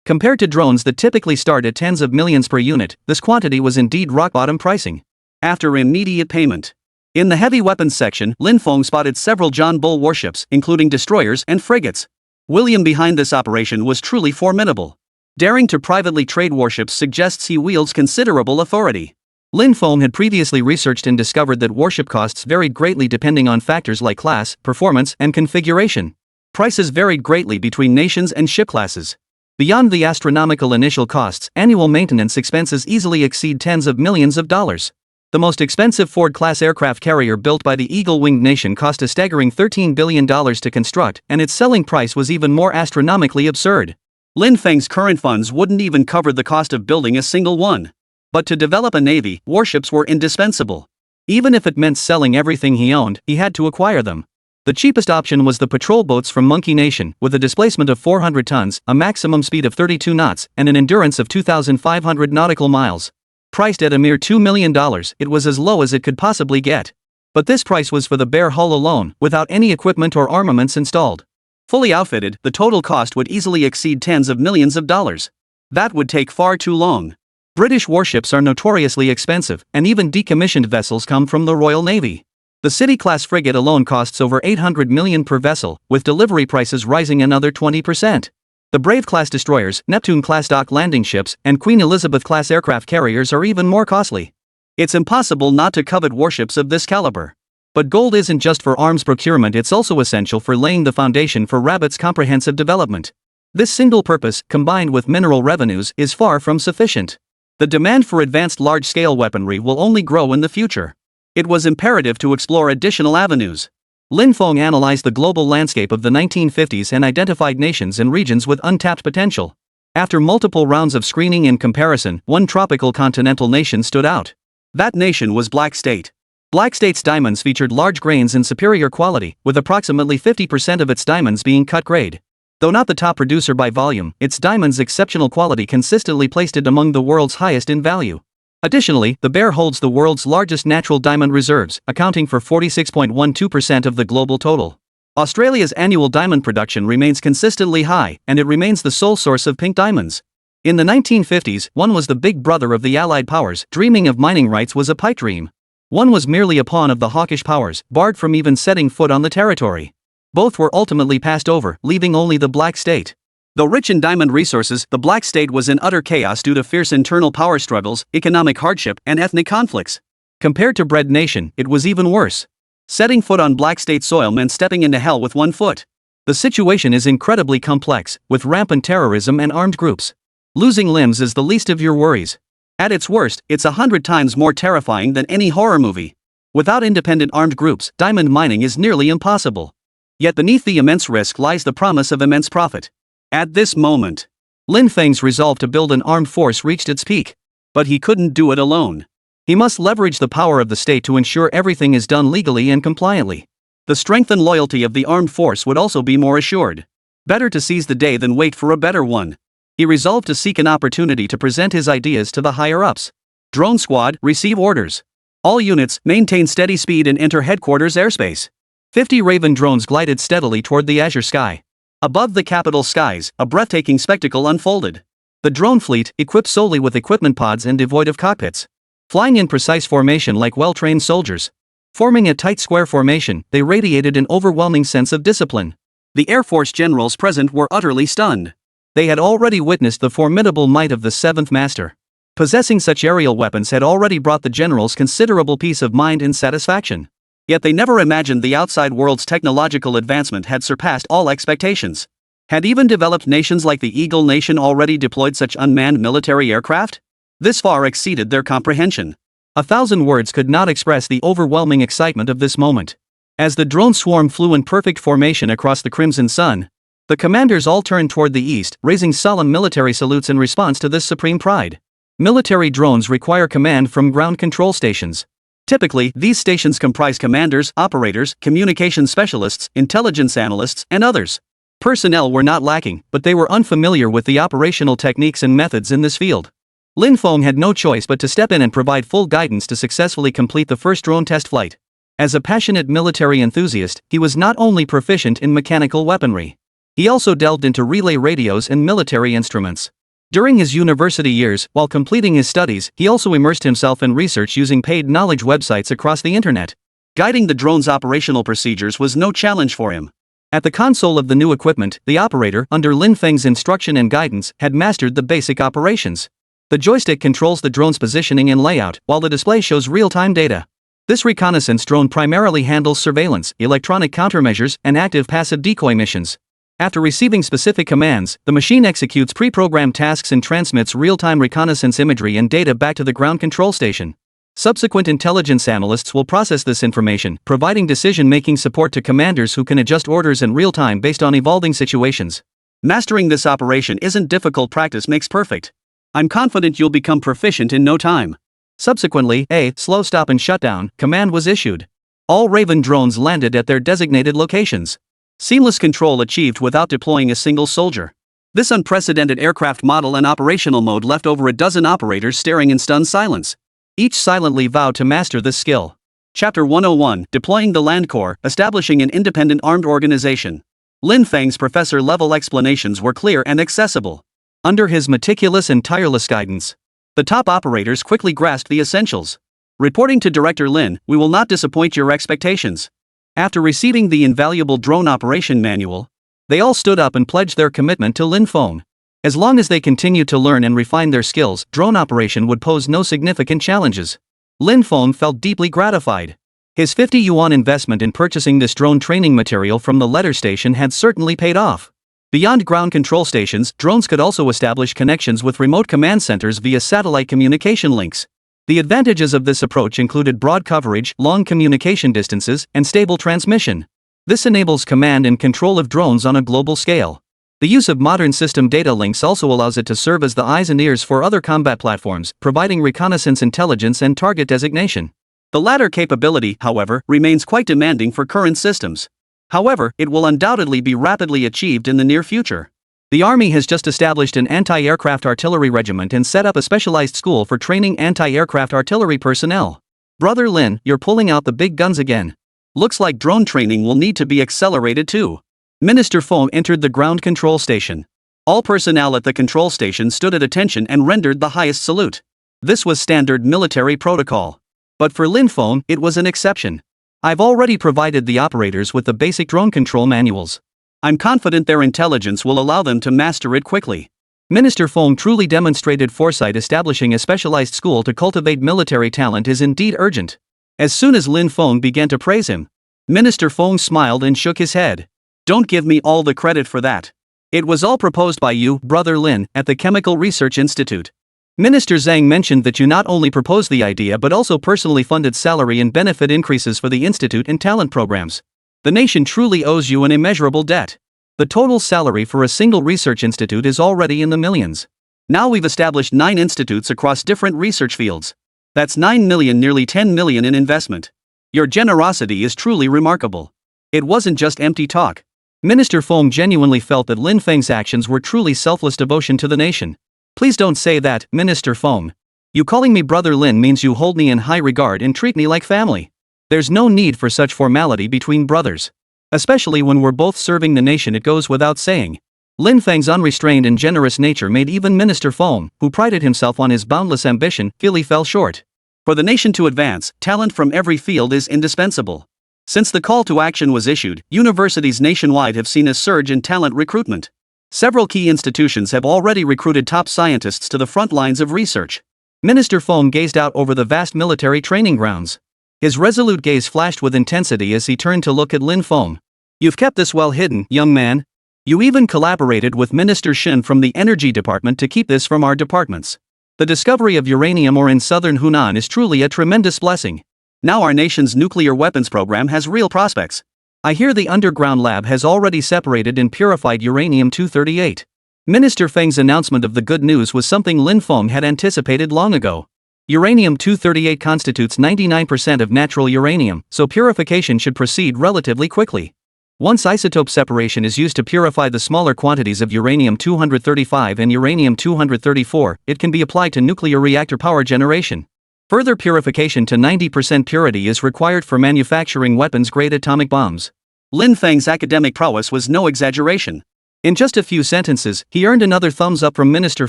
Compared to drones that typically start at tens of millions per unit, this quantity was indeed rock-bottom pricing. After immediate payment. In the heavy weapons section, Lin Feng spotted several John Bull warships, including destroyers and frigates. William behind this operation was truly formidable. Daring to privately trade warships suggests he wields considerable authority. Lin Feng had previously researched and discovered that warship costs varied greatly depending on factors like class, performance, and configuration. Prices varied greatly between nations and ship classes. Beyond the astronomical initial costs, annual maintenance expenses easily exceed tens of millions of dollars. The most expensive Ford-class aircraft carrier built by the eagle-winged nation cost a staggering $13 billion to construct, and its selling price was even more astronomically absurd. Lin Feng's current funds wouldn't even cover the cost of building a single one. But to develop a navy, warships were indispensable. Even if it meant selling everything he owned, he had to acquire them. The cheapest option was the patrol boats from Monkey Nation, with a displacement of 400 tons, a maximum speed of 32 knots, and an endurance of 2,500 nautical miles. Priced at a mere $2 million, it was as low as it could possibly get. But this price was for the bare hull alone, without any equipment or armaments installed. Fully outfitted, the total cost would easily exceed tens of millions of dollars. That would take far too long. British warships are notoriously expensive, and even decommissioned vessels come from the Royal Navy. The City-class frigate alone costs over $800 million per vessel, with delivery prices rising another 20%. The Brave-class destroyers, Neptune-class dock landing ships, and Queen Elizabeth-class aircraft carriers are even more costly. It's impossible not to covet warships of this caliber. But gold isn't just for arms procurement, it's also essential for laying the foundation for Rabbit's comprehensive development. This single purpose, combined with mineral revenues, is far from sufficient. The demand for advanced large-scale weaponry will only grow in the future. It was imperative to explore additional avenues. Lin Feng analyzed the global landscape of the 1950s and identified nations and regions with untapped potential. After multiple rounds of screening and comparison, one tropical continental nation stood out. That nation was Black State. Black State's diamonds featured large grains and superior quality, with approximately 50% of its diamonds being cut grade. Though not the top producer by volume, its diamonds' exceptional quality consistently placed it among the world's highest in value. Additionally, the Bear holds the world's largest natural diamond reserves, accounting for 46.12% of the global total. Australia's annual diamond production remains consistently high, and it remains the sole source of pink diamonds. In the 1950s, one was the big brother of the Allied powers. Dreaming of mining rights was a pipe dream. One was merely a pawn of the hawkish powers, barred from even setting foot on the territory. Both were ultimately passed over, leaving only the Black State. Though rich in diamond resources, the Black State was in utter chaos due to fierce internal power struggles, economic hardship, and ethnic conflicts. Compared to Bread Nation, it was even worse. Setting foot on Black State soil meant stepping into hell with one foot. The situation is incredibly complex, with rampant terrorism and armed groups. Losing limbs is the least of your worries. At its worst, it's 100 times more terrifying than any horror movie. Without independent armed groups, diamond mining is nearly impossible. Yet beneath the immense risk lies the promise of immense profit. At this moment, Lin Feng's resolve to build an armed force reached its peak. But he couldn't do it alone. He must leverage the power of the state to ensure everything is done legally and compliantly. The strength and loyalty of the armed force would also be more assured. Better to seize the day than wait for a better one. He resolved to seek an opportunity to present his ideas to the higher-ups. Drone squad, receive orders. All units, maintain steady speed and enter headquarters airspace. 50 Raven drones glided steadily toward the azure sky. Above the capital skies, a breathtaking spectacle unfolded. The drone fleet, equipped solely with equipment pods and devoid of cockpits, flying in precise formation like well-trained soldiers. Forming a tight square formation, they radiated an overwhelming sense of discipline. The Air Force generals present were utterly stunned. They had already witnessed the formidable might of the Seventh Master. Possessing such aerial weapons had already brought the generals considerable peace of mind and satisfaction. Yet they never imagined the outside world's technological advancement had surpassed all expectations. Had even developed nations like the Eagle Nation already deployed such unmanned military aircraft? This far exceeded their comprehension. 1,000 words could not express the overwhelming excitement of this moment. As the drone swarm flew in perfect formation across the crimson sun, the commanders all turned toward the east, raising solemn military salutes in response to this supreme pride. Military drones require command from ground control stations. Typically, these stations comprise commanders, operators, communication specialists, intelligence analysts, and others. Personnel were not lacking, but they were unfamiliar with the operational techniques and methods in this field. Lin Feng had no choice but to step in and provide full guidance to successfully complete the first drone test flight. As a passionate military enthusiast, he was not only proficient in mechanical weaponry. He also delved into relay radios and military instruments. During his university years, while completing his studies, he also immersed himself in research using paid knowledge websites across the internet. Guiding the drone's operational procedures was no challenge for him. At the console of the new equipment, the operator, under Lin Feng's instruction and guidance, had mastered the basic operations. The joystick controls the drone's positioning and layout, while the display shows real-time data. This reconnaissance drone primarily handles surveillance, electronic countermeasures, and active-passive decoy missions. After receiving specific commands, the machine executes pre-programmed tasks and transmits real-time reconnaissance imagery and data back to the ground control station. Subsequent intelligence analysts will process this information, providing decision-making support to commanders who can adjust orders in real time based on evolving situations. Mastering this operation isn't difficult, practice makes perfect. I'm confident you'll become proficient in no time. Subsequently, a slow stop and shutdown command was issued. All Raven drones landed at their designated locations. Seamless control achieved without deploying a single soldier. This unprecedented aircraft model and operational mode left over a dozen operators staring in stunned silence. Each silently vowed to master this skill. Chapter 101, Deploying the Land Corps, Establishing an Independent Armed Organization. Lin Feng's professor-level explanations were clear and accessible. Under his meticulous and tireless guidance, the top operators quickly grasped the essentials. Reporting to Director Lin, we will not disappoint your expectations. After receiving the invaluable drone operation manual, they all stood up and pledged their commitment to Lin Feng. As long as they continued to learn and refine their skills, drone operation would pose no significant challenges. Lin Feng felt deeply gratified. His 50 yuan investment in purchasing this drone training material from the letter station had certainly paid off. Beyond ground control stations, drones could also establish connections with remote command centers via satellite communication links. The advantages of this approach included broad coverage, long communication distances, and stable transmission. This enables command and control of drones on a global scale. The use of modern system data links also allows it to serve as the eyes and ears for other combat platforms, providing reconnaissance intelligence and target designation. The latter capability, however, remains quite demanding for current systems. However, it will undoubtedly be rapidly achieved in the near future. The Army has just established an anti-aircraft artillery regiment and set up a specialized school for training anti-aircraft artillery personnel. Brother Lin, you're pulling out the big guns again. Looks like drone training will need to be accelerated too. Minister Feng entered the ground control station. All personnel at the control station stood at attention and rendered the highest salute. This was standard military protocol. But for Lin Feng, it was an exception. I've already provided the operators with the basic drone control manuals. I'm confident their intelligence will allow them to master it quickly. Minister Feng truly demonstrated foresight. Establishing a specialized school to cultivate military talent is indeed urgent. As soon as Lin Feng began to praise him, Minister Feng smiled and shook his head. Don't give me all the credit for that. It was all proposed by you, Brother Lin, at the Chemical Research Institute. Minister Zhang mentioned that you not only proposed the idea but also personally funded salary and benefit increases for the institute and talent programs. The nation truly owes you an immeasurable debt. The total salary for a single research institute is already in the millions. Now we've established 9 institutes across different research fields. That's 9 million, nearly 10 million in investment. Your generosity is truly remarkable. It wasn't just empty talk. Minister Feng genuinely felt that Lin Feng's actions were truly selfless devotion to the nation. Please don't say that, Minister Feng. You calling me Brother Lin means you hold me in high regard and treat me like family. There's no need for such formality between brothers. Especially when we're both serving the nation, it goes without saying. Lin Feng's unrestrained and generous nature made even Minister Feng, who prided himself on his boundless ambition, feel he fell short. For the nation to advance, talent from every field is indispensable. Since the call to action was issued, universities nationwide have seen a surge in talent recruitment. Several key institutions have already recruited top scientists to the front lines of research. Minister Feng gazed out over the vast military training grounds. His resolute gaze flashed with intensity as he turned to look at Lin Feng. You've kept this well hidden, young man. You even collaborated with Minister Shin from the Energy Department to keep this from our departments. The discovery of uranium ore in southern Hunan is truly a tremendous blessing. Now our nation's nuclear weapons program has real prospects. I hear the underground lab has already separated and purified uranium-238. Minister Feng's announcement of the good news was something Lin Feng had anticipated long ago. Uranium-238 constitutes 99% of natural uranium, so purification should proceed relatively quickly. Once isotope separation is used to purify the smaller quantities of uranium-235 and uranium-234, it can be applied to nuclear reactor power generation. Further purification to 90% purity is required for manufacturing weapons-grade atomic bombs. Lin Feng's academic prowess was no exaggeration. In just a few sentences, he earned another thumbs up from Minister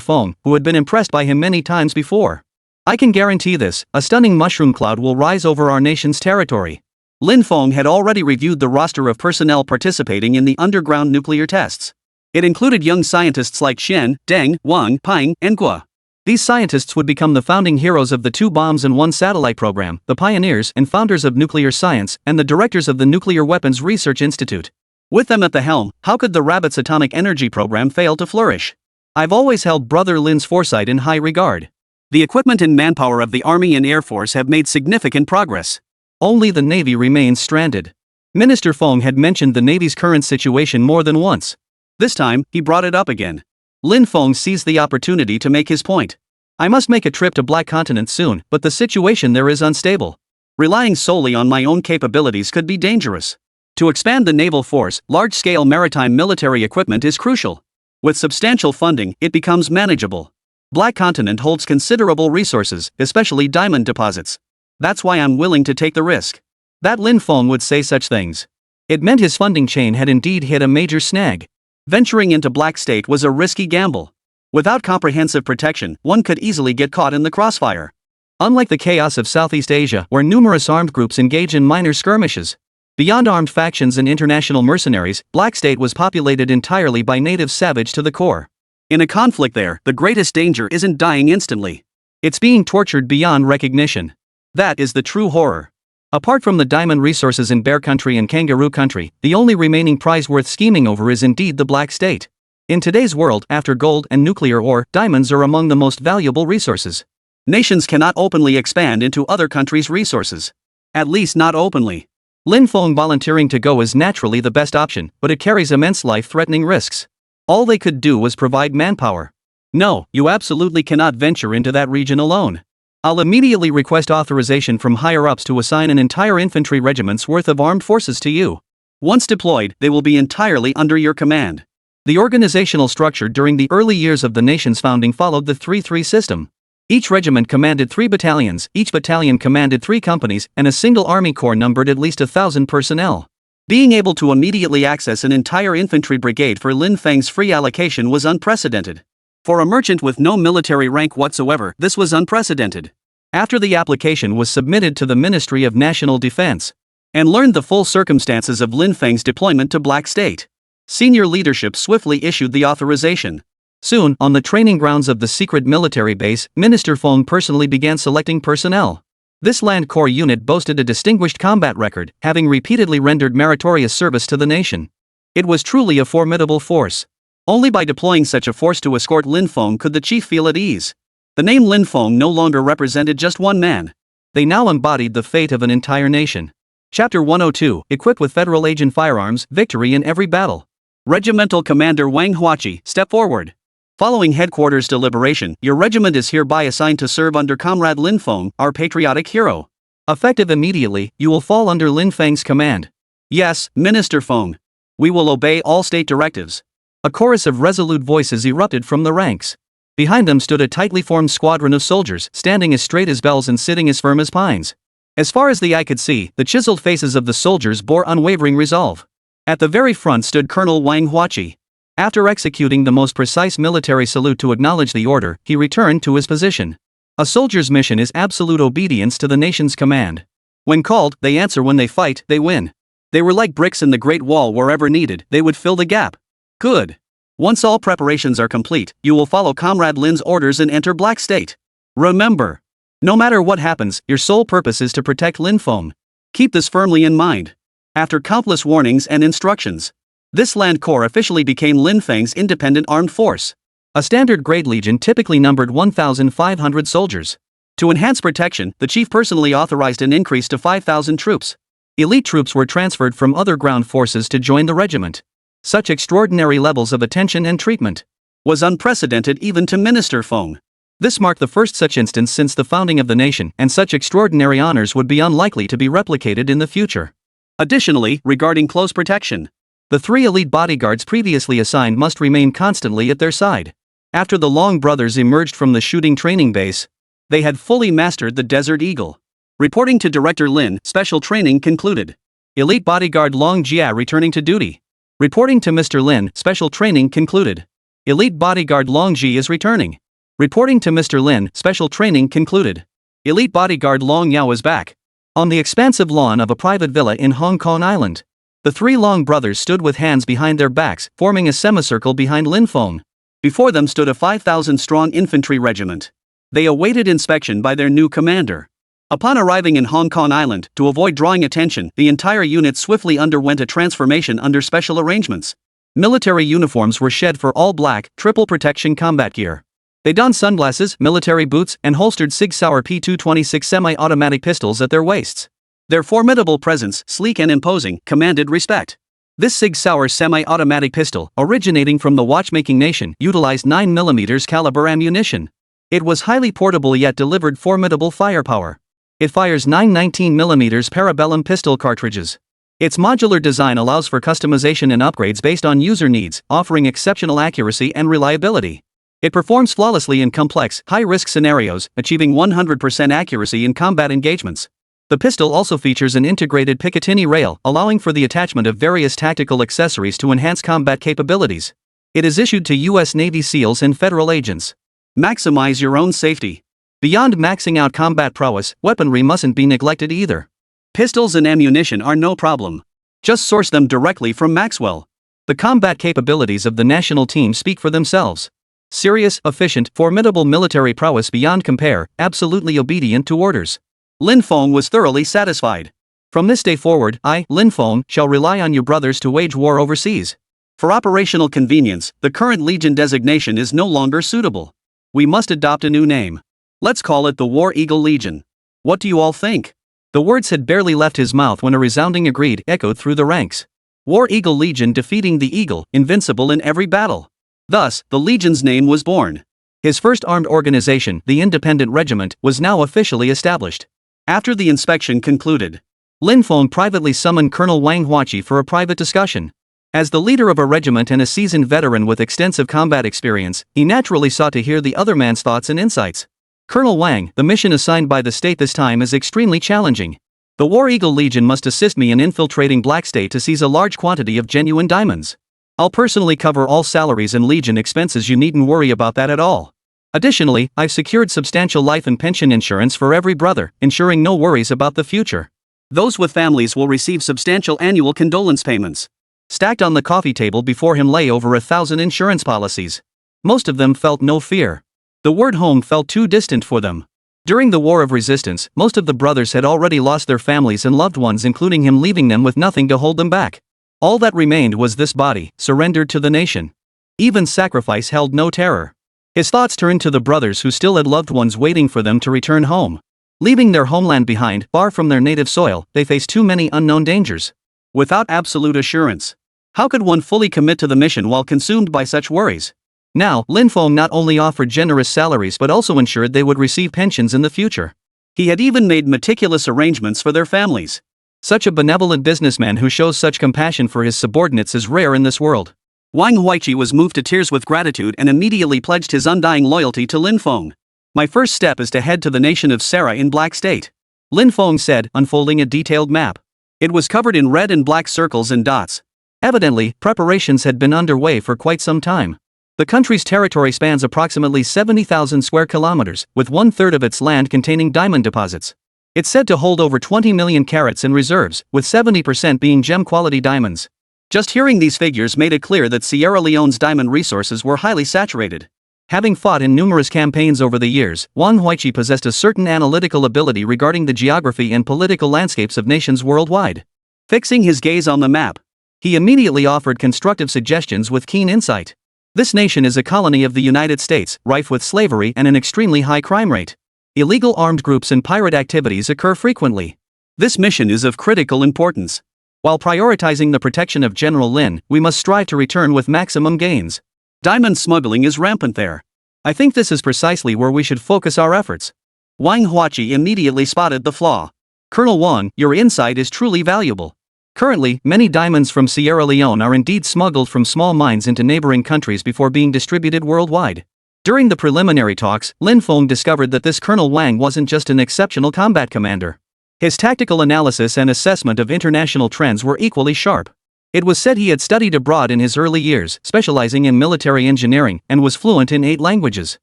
Feng, who had been impressed by him many times before. I can guarantee this, a stunning mushroom cloud will rise over our nation's territory. Lin Feng had already reviewed the roster of personnel participating in the underground nuclear tests. It included young scientists like Shen, Deng, Wang, Ping, and Guo. These scientists would become the founding heroes of the 2 bombs and 1 satellite program, the pioneers and founders of nuclear science, and the directors of the Nuclear Weapons Research Institute. With them at the helm, how could the Rabbit's atomic energy program fail to flourish? I've always held Brother Lin's foresight in high regard. The equipment and manpower of the Army and Air Force have made significant progress. Only the Navy remains stranded. Minister Feng had mentioned the Navy's current situation more than once. This time, he brought it up again. Lin Feng seized the opportunity to make his point. I must make a trip to Black Continent soon, but the situation there is unstable. Relying solely on my own capabilities could be dangerous. To expand the naval force, large-scale maritime military equipment is crucial. With substantial funding, it becomes manageable. Black Continent holds considerable resources, especially diamond deposits. That's why I'm willing to take the risk. That Lin Feng would say such things. It meant his funding chain had indeed hit a major snag. Venturing into Black State was a risky gamble. Without comprehensive protection, one could easily get caught in the crossfire. Unlike the chaos of Southeast Asia, where numerous armed groups engage in minor skirmishes. Beyond armed factions and international mercenaries, Black State was populated entirely by native savage to the core. In a conflict there, the greatest danger isn't dying instantly. It's being tortured beyond recognition. That is the true horror. Apart from the diamond resources in Bear Country and Kangaroo Country, the only remaining prize worth scheming over is indeed the Black State. In today's world, after gold and nuclear ore, diamonds are among the most valuable resources. Nations cannot openly expand into other countries' resources. At least not openly. Lin Feng volunteering to go is naturally the best option, but it carries immense life-threatening risks. All they could do was provide manpower. No, you absolutely cannot venture into that region alone. I'll immediately request authorization from higher-ups to assign an entire infantry regiment's worth of armed forces to you. Once deployed, they will be entirely under your command. The organizational structure during the early years of the nation's founding followed the 3-3 system. Each regiment commanded 3 battalions, each battalion commanded 3 companies, and a single army corps numbered at least 1,000 personnel. Being able to immediately access an entire infantry brigade for Lin Feng's free allocation was unprecedented. For a merchant with no military rank whatsoever, this was unprecedented. After the application was submitted to the Ministry of National Defense, and learned the full circumstances of Lin Feng's deployment to Black State, senior leadership swiftly issued the authorization. Soon, on the training grounds of the secret military base, Minister Feng personally began selecting personnel. This Land Corps unit boasted a distinguished combat record, having repeatedly rendered meritorious service to the nation. It was truly a formidable force. Only by deploying such a force to escort Lin Feng could the chief feel at ease. The name Lin Feng no longer represented just one man. They now embodied the fate of an entire nation. Chapter 102, Equipped with Federal Agent Firearms, Victory in Every Battle. Regimental Commander Wang Huachi, step forward. Following headquarters deliberation, your regiment is hereby assigned to serve under Comrade Lin Feng, our patriotic hero. Effective immediately, you will fall under Lin Feng's command. Yes, Minister Feng. We will obey all state directives. A chorus of resolute voices erupted from the ranks. Behind them stood a tightly formed squadron of soldiers, standing as straight as bells and sitting as firm as pines. As far as the eye could see, the chiseled faces of the soldiers bore unwavering resolve. At the very front stood Colonel Wang Huachi. After executing the most precise military salute to acknowledge the order, he returned to his position. A soldier's mission is absolute obedience to the nation's command. When called, they answer. When they fight, they win. They were like bricks in the Great Wall. Wherever needed, they would fill the gap. Good. Once all preparations are complete, you will follow Comrade Lin's orders and enter Black State. Remember, no matter what happens, your sole purpose is to protect Lin Feng. Keep this firmly in mind. After countless warnings and instructions, this land corps officially became Lin Feng's independent armed force. A standard grade legion typically numbered 1,500 soldiers. To enhance protection, the chief personally authorized an increase to 5,000 troops. Elite troops were transferred from other ground forces to join the regiment. Such extraordinary levels of attention and treatment was unprecedented even to Minister Feng. This marked the first such instance since the founding of the nation, and such extraordinary honors would be unlikely to be replicated in the future. Additionally, regarding close protection, the 3 elite bodyguards previously assigned must remain constantly at their side. After the Long brothers emerged from the shooting training base, they had fully mastered the Desert Eagle. Reporting to Director Lin, special training concluded. Elite bodyguard Long Jia returning to duty. Reporting to Mr. Lin, special training concluded. Elite bodyguard Long Ji is returning. Reporting to Mr. Lin, special training concluded. Elite bodyguard Long Yao is back. On the expansive lawn of a private villa in Hong Kong Island, the 3 Long brothers stood with hands behind their backs, forming a semicircle behind Lin Feng. Before them stood a 5,000-strong infantry regiment. They awaited inspection by their new commander. Upon arriving in Hong Kong Island, to avoid drawing attention, the entire unit swiftly underwent a transformation under special arrangements. Military uniforms were shed for all black, triple protection combat gear. They donned sunglasses, military boots, and holstered Sig Sauer P226 semi-automatic pistols at their waists. Their formidable presence, sleek and imposing, commanded respect. This Sig Sauer semi-automatic pistol, originating from the watchmaking nation, utilized 9mm caliber ammunition. It was highly portable yet delivered formidable firepower. It fires 9 19mm parabellum pistol cartridges. Its modular design allows for customization and upgrades based on user needs, offering exceptional accuracy and reliability. It performs flawlessly in complex, high-risk scenarios, achieving 100% accuracy in combat engagements. The pistol also features an integrated Picatinny rail, allowing for the attachment of various tactical accessories to enhance combat capabilities. It is issued to U.S. Navy SEALs and federal agents. Maximize your own safety. Beyond maxing out combat prowess, weaponry mustn't be neglected either. Pistols and ammunition are no problem. Just source them directly from Maxwell. The combat capabilities of the national team speak for themselves. Serious, efficient, formidable military prowess beyond compare, absolutely obedient to orders. Lin Feng was thoroughly satisfied. From this day forward, I, Lin Feng, shall rely on you brothers to wage war overseas. For operational convenience, the current Legion designation is no longer suitable. We must adopt a new name. Let's call it the War Eagle Legion. What do you all think? The words had barely left his mouth when a resounding agreed echoed through the ranks. War Eagle Legion, defeating the Eagle, invincible in every battle. Thus, the Legion's name was born. His first armed organization, the Independent Regiment, was now officially established. After the inspection concluded, Lin Feng privately summoned Colonel Wang Huachi for a private discussion. As the leader of a regiment and a seasoned veteran with extensive combat experience, he naturally sought to hear the other man's thoughts and insights. Colonel Wang, the mission assigned by the state this time is extremely challenging. The War Eagle Legion must assist me in infiltrating Black State to seize a large quantity of genuine diamonds. I'll personally cover all salaries and Legion expenses. You needn't worry about that at all. Additionally, I've secured substantial life and pension insurance for every brother, ensuring no worries about the future. Those with families will receive substantial annual condolence payments. Stacked on the coffee table before him lay over 1,000 insurance policies. Most of them felt no fear. The word home felt too distant for them. During the War of Resistance, most of the brothers had already lost their families and loved ones, including him, leaving them with nothing to hold them back. All that remained was this body, surrendered to the nation. Even sacrifice held no terror. His thoughts turned to the brothers who still had loved ones waiting for them to return home. Leaving their homeland behind, far from their native soil, they faced too many unknown dangers. Without absolute assurance, how could one fully commit to the mission while consumed by such worries? Now, Lin Feng not only offered generous salaries but also ensured they would receive pensions in the future. He had even made meticulous arrangements for their families. Such a benevolent businessman who shows such compassion for his subordinates is rare in this world. Wang Huichi was moved to tears with gratitude and immediately pledged his undying loyalty to Lin Feng. My first step is to head to the nation of Sarah in Black State. Lin Feng said, unfolding a detailed map. It was covered in red and black circles and dots. Evidently, preparations had been underway for quite some time. The country's territory spans approximately 70,000 square kilometers, with 1/3 of its land containing diamond deposits. It's said to hold over 20 million carats in reserves, with 70% being gem-quality diamonds. Just hearing these figures made it clear that Sierra Leone's diamond resources were highly saturated. Having fought in numerous campaigns over the years, Wang Huiqi possessed a certain analytical ability regarding the geography and political landscapes of nations worldwide. Fixing his gaze on the map, he immediately offered constructive suggestions with keen insight. This nation is a colony of the United States, rife with slavery and an extremely high crime rate. Illegal armed groups and pirate activities occur frequently. This mission is of critical importance. While prioritizing the protection of General Lin, we must strive to return with maximum gains. Diamond smuggling is rampant there. I think this is precisely where we should focus our efforts. Wang Huachi immediately spotted the flaw. Colonel Wang, your insight is truly valuable. Currently, many diamonds from Sierra Leone are indeed smuggled from small mines into neighboring countries before being distributed worldwide. During the preliminary talks, Lin Feng discovered that this Colonel Wang wasn't just an exceptional combat commander. His tactical analysis and assessment of international trends were equally sharp. It was said he had studied abroad in his early years, specializing in military engineering, and was fluent in 8 languages.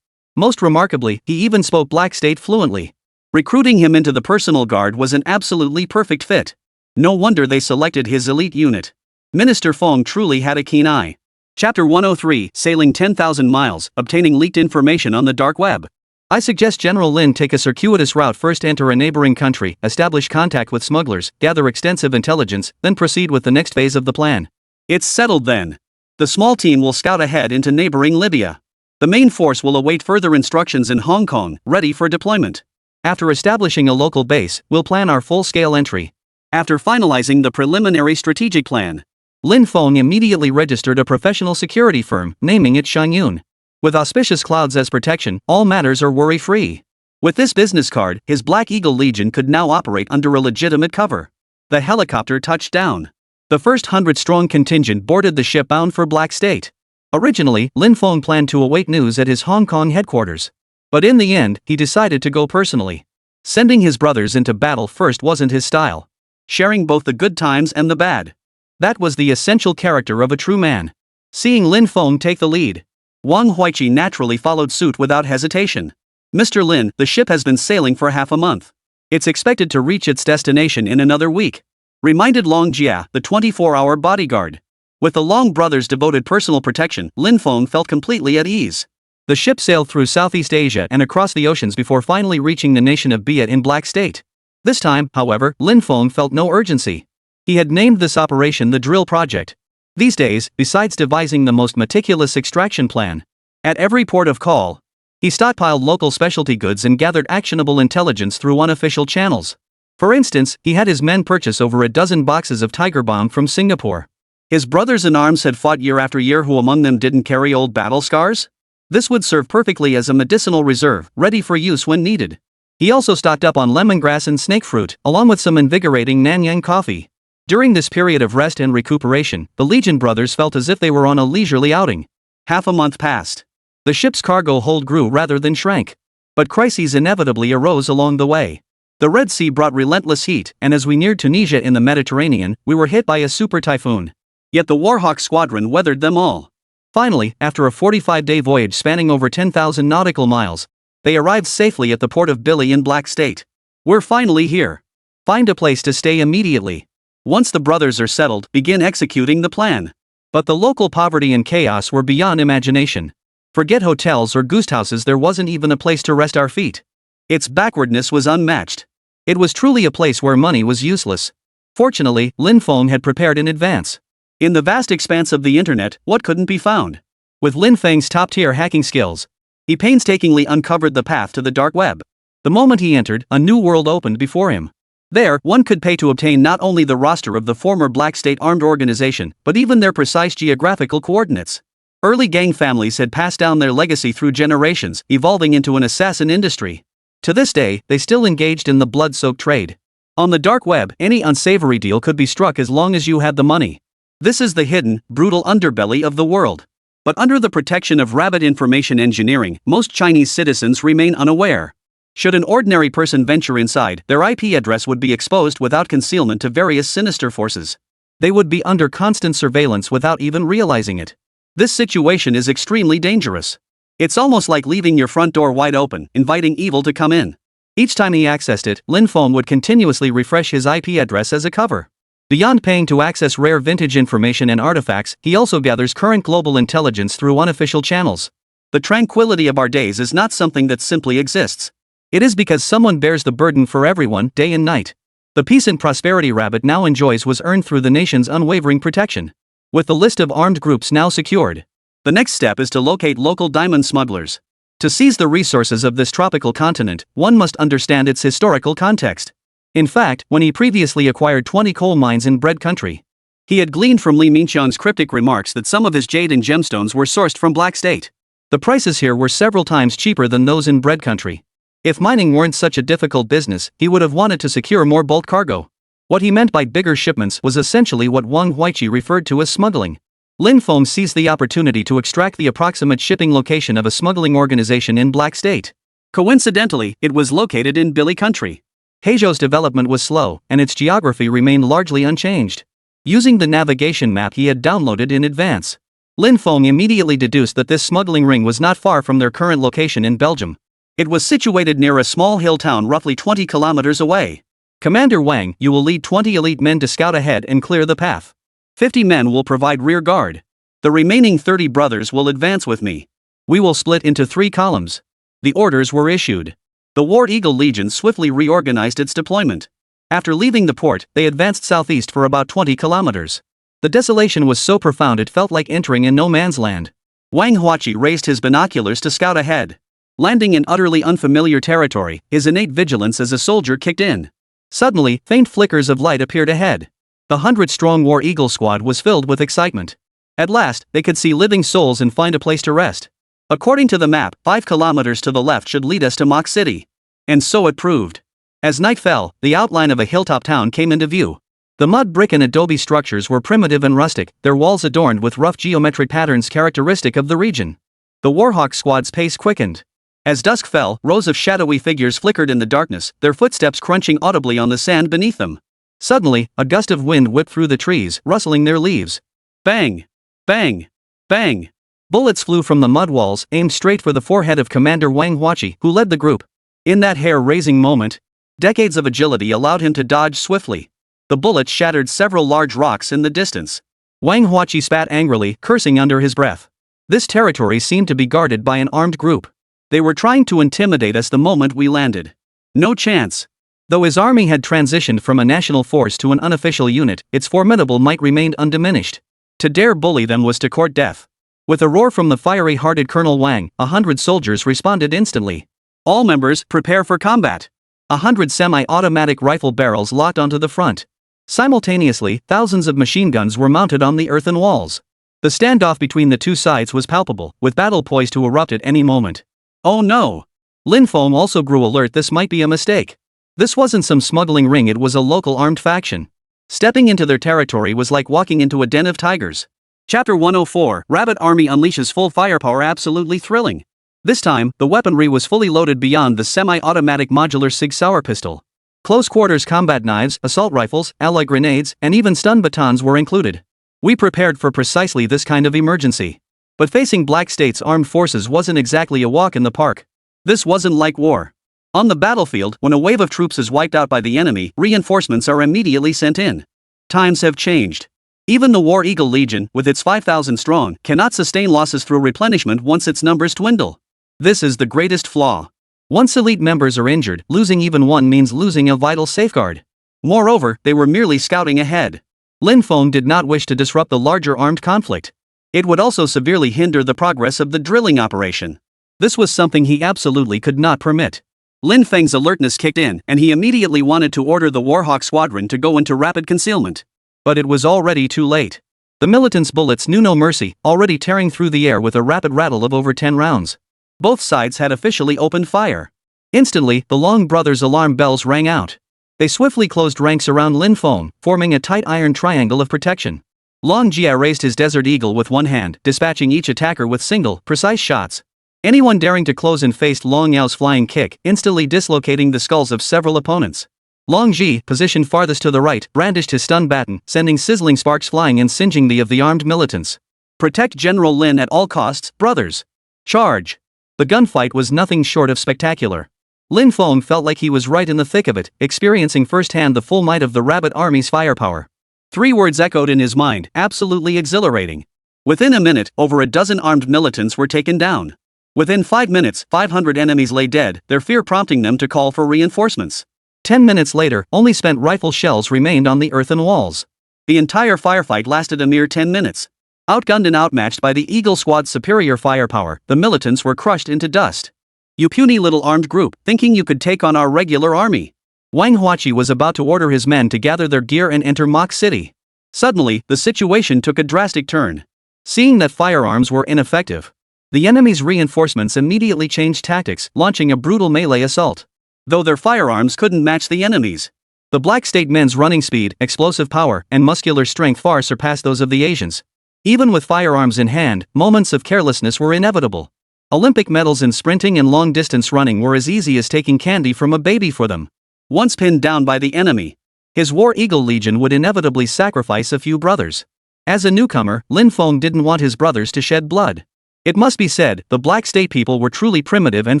Most remarkably, he even spoke Black State fluently. Recruiting him into the personal guard was an absolutely perfect fit. No wonder they selected his elite unit. Minister Feng truly had a keen eye. Chapter 103, Sailing 10,000 Miles, Obtaining Leaked Information on the Dark Web. I suggest General Lin take a circuitous route, first enter a neighboring country, establish contact with smugglers, gather extensive intelligence, then proceed with the next phase of the plan. It's settled then. The small team will scout ahead into neighboring Libya. The main force will await further instructions in Hong Kong, ready for deployment. After establishing a local base, we'll plan our full-scale entry. After finalizing the preliminary strategic plan, Lin Feng immediately registered a professional security firm, naming it Shangyun. With auspicious clouds as protection, all matters are worry-free. With this business card, his Black Eagle Legion could now operate under a legitimate cover. The helicopter touched down. The first 100-strong contingent boarded the ship bound for Black State. Originally, Lin Feng planned to await news at his Hong Kong headquarters. But in the end, he decided to go personally. Sending his brothers into battle first wasn't his style. Sharing both the good times and the bad. That was the essential character of a true man. Seeing Lin Feng take the lead, Wang Huiqi naturally followed suit without hesitation. Mr. Lin, the ship has been sailing for half a month. It's expected to reach its destination in another week, reminded Long Jia, the 24-hour bodyguard. With the Long brothers' devoted personal protection, Lin Feng felt completely at ease. The ship sailed through Southeast Asia and across the oceans before finally reaching the nation of Biat in Black State. This time, however, Lin Feng felt no urgency. He had named this operation the Drill Project. These days, besides devising the most meticulous extraction plan, at every port of call, he stockpiled local specialty goods and gathered actionable intelligence through unofficial channels. For instance, he had his men purchase over a dozen boxes of Tiger Bomb from Singapore. His brothers-in-arms had fought year after year. Who among them didn't carry old battle scars? This would serve perfectly as a medicinal reserve, ready for use when needed. He also stocked up on lemongrass and snake fruit, along with some invigorating Nanyang coffee. During this period of rest and recuperation, the Legion brothers felt as if they were on a leisurely outing. Half a month passed. The ship's cargo hold grew rather than shrank. But crises inevitably arose along the way. The Red Sea brought relentless heat, and as we neared Tunisia in the Mediterranean, we were hit by a super typhoon. Yet the Warhawk squadron weathered them all. Finally, after a 45-day voyage spanning over 10,000 nautical miles, they arrived safely at the port of Billy in Black State. We're finally here. Find a place to stay immediately. Once the brothers are settled, begin executing the plan. But the local poverty and chaos were beyond imagination. Forget hotels or guest houses, there wasn't even a place to rest our feet. Its backwardness was unmatched. It was truly a place where money was useless. Fortunately, Lin Feng had prepared in advance. In the vast expanse of the internet, what couldn't be found? With Lin Feng's top-tier hacking skills, he painstakingly uncovered the path to the dark web. The moment he entered, a new world opened before him. There, one could pay to obtain not only the roster of the former Black State Armed Organization, but even their precise geographical coordinates. Early gang families had passed down their legacy through generations, evolving into an assassin industry. To this day, they still engaged in the blood-soaked trade. On the dark web, any unsavory deal could be struck as long as you had the money. This is the hidden, brutal underbelly of the world. But under the protection of rabid information engineering, most Chinese citizens remain unaware. Should an ordinary person venture inside, their IP address would be exposed without concealment to various sinister forces. They would be under constant surveillance without even realizing it. This situation is extremely dangerous. It's almost like leaving your front door wide open, inviting evil to come in. Each time he accessed it, Lin Feng would continuously refresh his IP address as a cover. Beyond paying to access rare vintage information and artifacts, he also gathers current global intelligence through unofficial channels. The tranquility of our days is not something that simply exists. It is because someone bears the burden for everyone, day and night. The peace and prosperity Rabbit now enjoys was earned through the nation's unwavering protection. With the list of armed groups now secured, the next step is to locate local diamond smugglers. To seize the resources of this tropical continent, one must understand its historical context. In fact, when he previously acquired 20 coal mines in Bread Country, he had gleaned from Li Minxiang's cryptic remarks that some of his jade and gemstones were sourced from Black State. The prices here were several times cheaper than those in Bread Country. If mining weren't such a difficult business, he would have wanted to secure more bulk cargo. What he meant by bigger shipments was essentially what Wang Huiqi referred to as smuggling. Lin Feng seized the opportunity to extract the approximate shipping location of a smuggling organization in Black State. Coincidentally, it was located in Billy Country. Heizhou's development was slow, and its geography remained largely unchanged. Using the navigation map he had downloaded in advance, Lin Feng immediately deduced that this smuggling ring was not far from their current location in Belgium. It was situated near a small hill town roughly 20 kilometers away. Commander Wang, you will lead 20 elite men to scout ahead and clear the path. 50 men will provide rear guard. The remaining 30 brothers will advance with me. We will split into 3 columns. The orders were issued. The War Eagle Legion swiftly reorganized its deployment. After leaving the port, they advanced southeast for about 20 kilometers. The desolation was so profound it felt like entering in no man's land. Wang Huiqi raised his binoculars to scout ahead. Landing in utterly unfamiliar territory, his innate vigilance as a soldier kicked in. Suddenly, faint flickers of light appeared ahead. The 100-strong War Eagle squad was filled with excitement. At last, they could see living souls and find a place to rest. According to the map, 5 kilometers to the left should lead us to Mok City. And so it proved. As night fell, the outline of a hilltop town came into view. The mud brick and adobe structures were primitive and rustic, their walls adorned with rough geometric patterns characteristic of the region. The Warhawk squad's pace quickened. As dusk fell, rows of shadowy figures flickered in the darkness, their footsteps crunching audibly on the sand beneath them. Suddenly, a gust of wind whipped through the trees, rustling their leaves. Bang! Bang! Bang! Bullets flew from the mud walls, aimed straight for the forehead of Commander Wang Huiqi, who led the group. In that hair-raising moment, decades of agility allowed him to dodge swiftly. The bullets shattered several large rocks in the distance. Wang Huiqi spat angrily, cursing under his breath. This territory seemed to be guarded by an armed group. They were trying to intimidate us the moment we landed. No chance. Though his army had transitioned from a national force to an unofficial unit, its formidable might remained undiminished. To dare bully them was to court death. With a roar from the fiery-hearted Colonel Wang, 100 soldiers responded instantly. All members, prepare for combat. 100 semi-automatic rifle barrels locked onto the front. Simultaneously, thousands of machine guns were mounted on the earthen walls. The standoff between the two sides was palpable, with battle poised to erupt at any moment. Oh no! Lin Feng also grew alert. This might be a mistake. This wasn't some smuggling ring, it was a local armed faction. Stepping into their territory was like walking into a den of tigers. Chapter 104, Rabbit Army unleashes full firepower. Absolutely thrilling. This time, the weaponry was fully loaded beyond the semi-automatic modular Sig Sauer pistol. Close-quarters combat knives, assault rifles, alloy grenades, and even stun batons were included. We prepared for precisely this kind of emergency. But facing Black State's armed forces wasn't exactly a walk in the park. This wasn't like war. On the battlefield, when a wave of troops is wiped out by the enemy, reinforcements are immediately sent in. Times have changed. Even the War Eagle Legion, with its 5,000 strong, cannot sustain losses through replenishment once its numbers dwindle. This is the greatest flaw. Once elite members are injured, losing even one means losing a vital safeguard. Moreover, they were merely scouting ahead. Lin Feng did not wish to disrupt the larger armed conflict. It would also severely hinder the progress of the drilling operation. This was something he absolutely could not permit. Lin Feng's alertness kicked in, and he immediately wanted to order the Warhawk squadron to go into rapid concealment. But it was already too late. The militants' bullets knew no mercy, already tearing through the air with a rapid rattle of over 10 rounds. Both sides had officially opened fire. Instantly, the Long brothers' alarm bells rang out. They swiftly closed ranks around Lin Feng, forming a tight iron triangle of protection. Long Jia raised his Desert Eagle with one hand, dispatching each attacker with single, precise shots. Anyone daring to close in faced Long Yao's flying kick, instantly dislocating the skulls of several opponents. Long Ji, positioned farthest to the right, brandished his stun baton, sending sizzling sparks flying and singeing the armed militants. Protect General Lin at all costs, brothers. Charge! The gunfight was nothing short of spectacular. Lin Feng felt like he was right in the thick of it, experiencing firsthand the full might of the Rabbit Army's firepower. 3 words echoed in his mind, absolutely exhilarating. Within a minute, over a dozen armed militants were taken down. Within 5 minutes, 500 enemies lay dead, their fear prompting them to call for reinforcements. 10 minutes later, only spent rifle shells remained on the earthen walls. The entire firefight lasted a mere 10 minutes. Outgunned and outmatched by the Eagle Squad's superior firepower, the militants were crushed into dust. You puny little armed group, thinking you could take on our regular army. Wang Huachi was about to order his men to gather their gear and enter Mach City. Suddenly, the situation took a drastic turn. Seeing that firearms were ineffective, the enemy's reinforcements immediately changed tactics, launching a brutal melee assault. Though their firearms couldn't match the enemy's, the Black State men's running speed, explosive power, and muscular strength far surpassed those of the Asians. Even with firearms in hand, moments of carelessness were inevitable. Olympic medals in sprinting and long-distance running were as easy as taking candy from a baby for them. Once pinned down by the enemy, his War Eagle Legion would inevitably sacrifice a few brothers. As a newcomer, Lin Feng didn't want his brothers to shed blood. It must be said, the Black State people were truly primitive and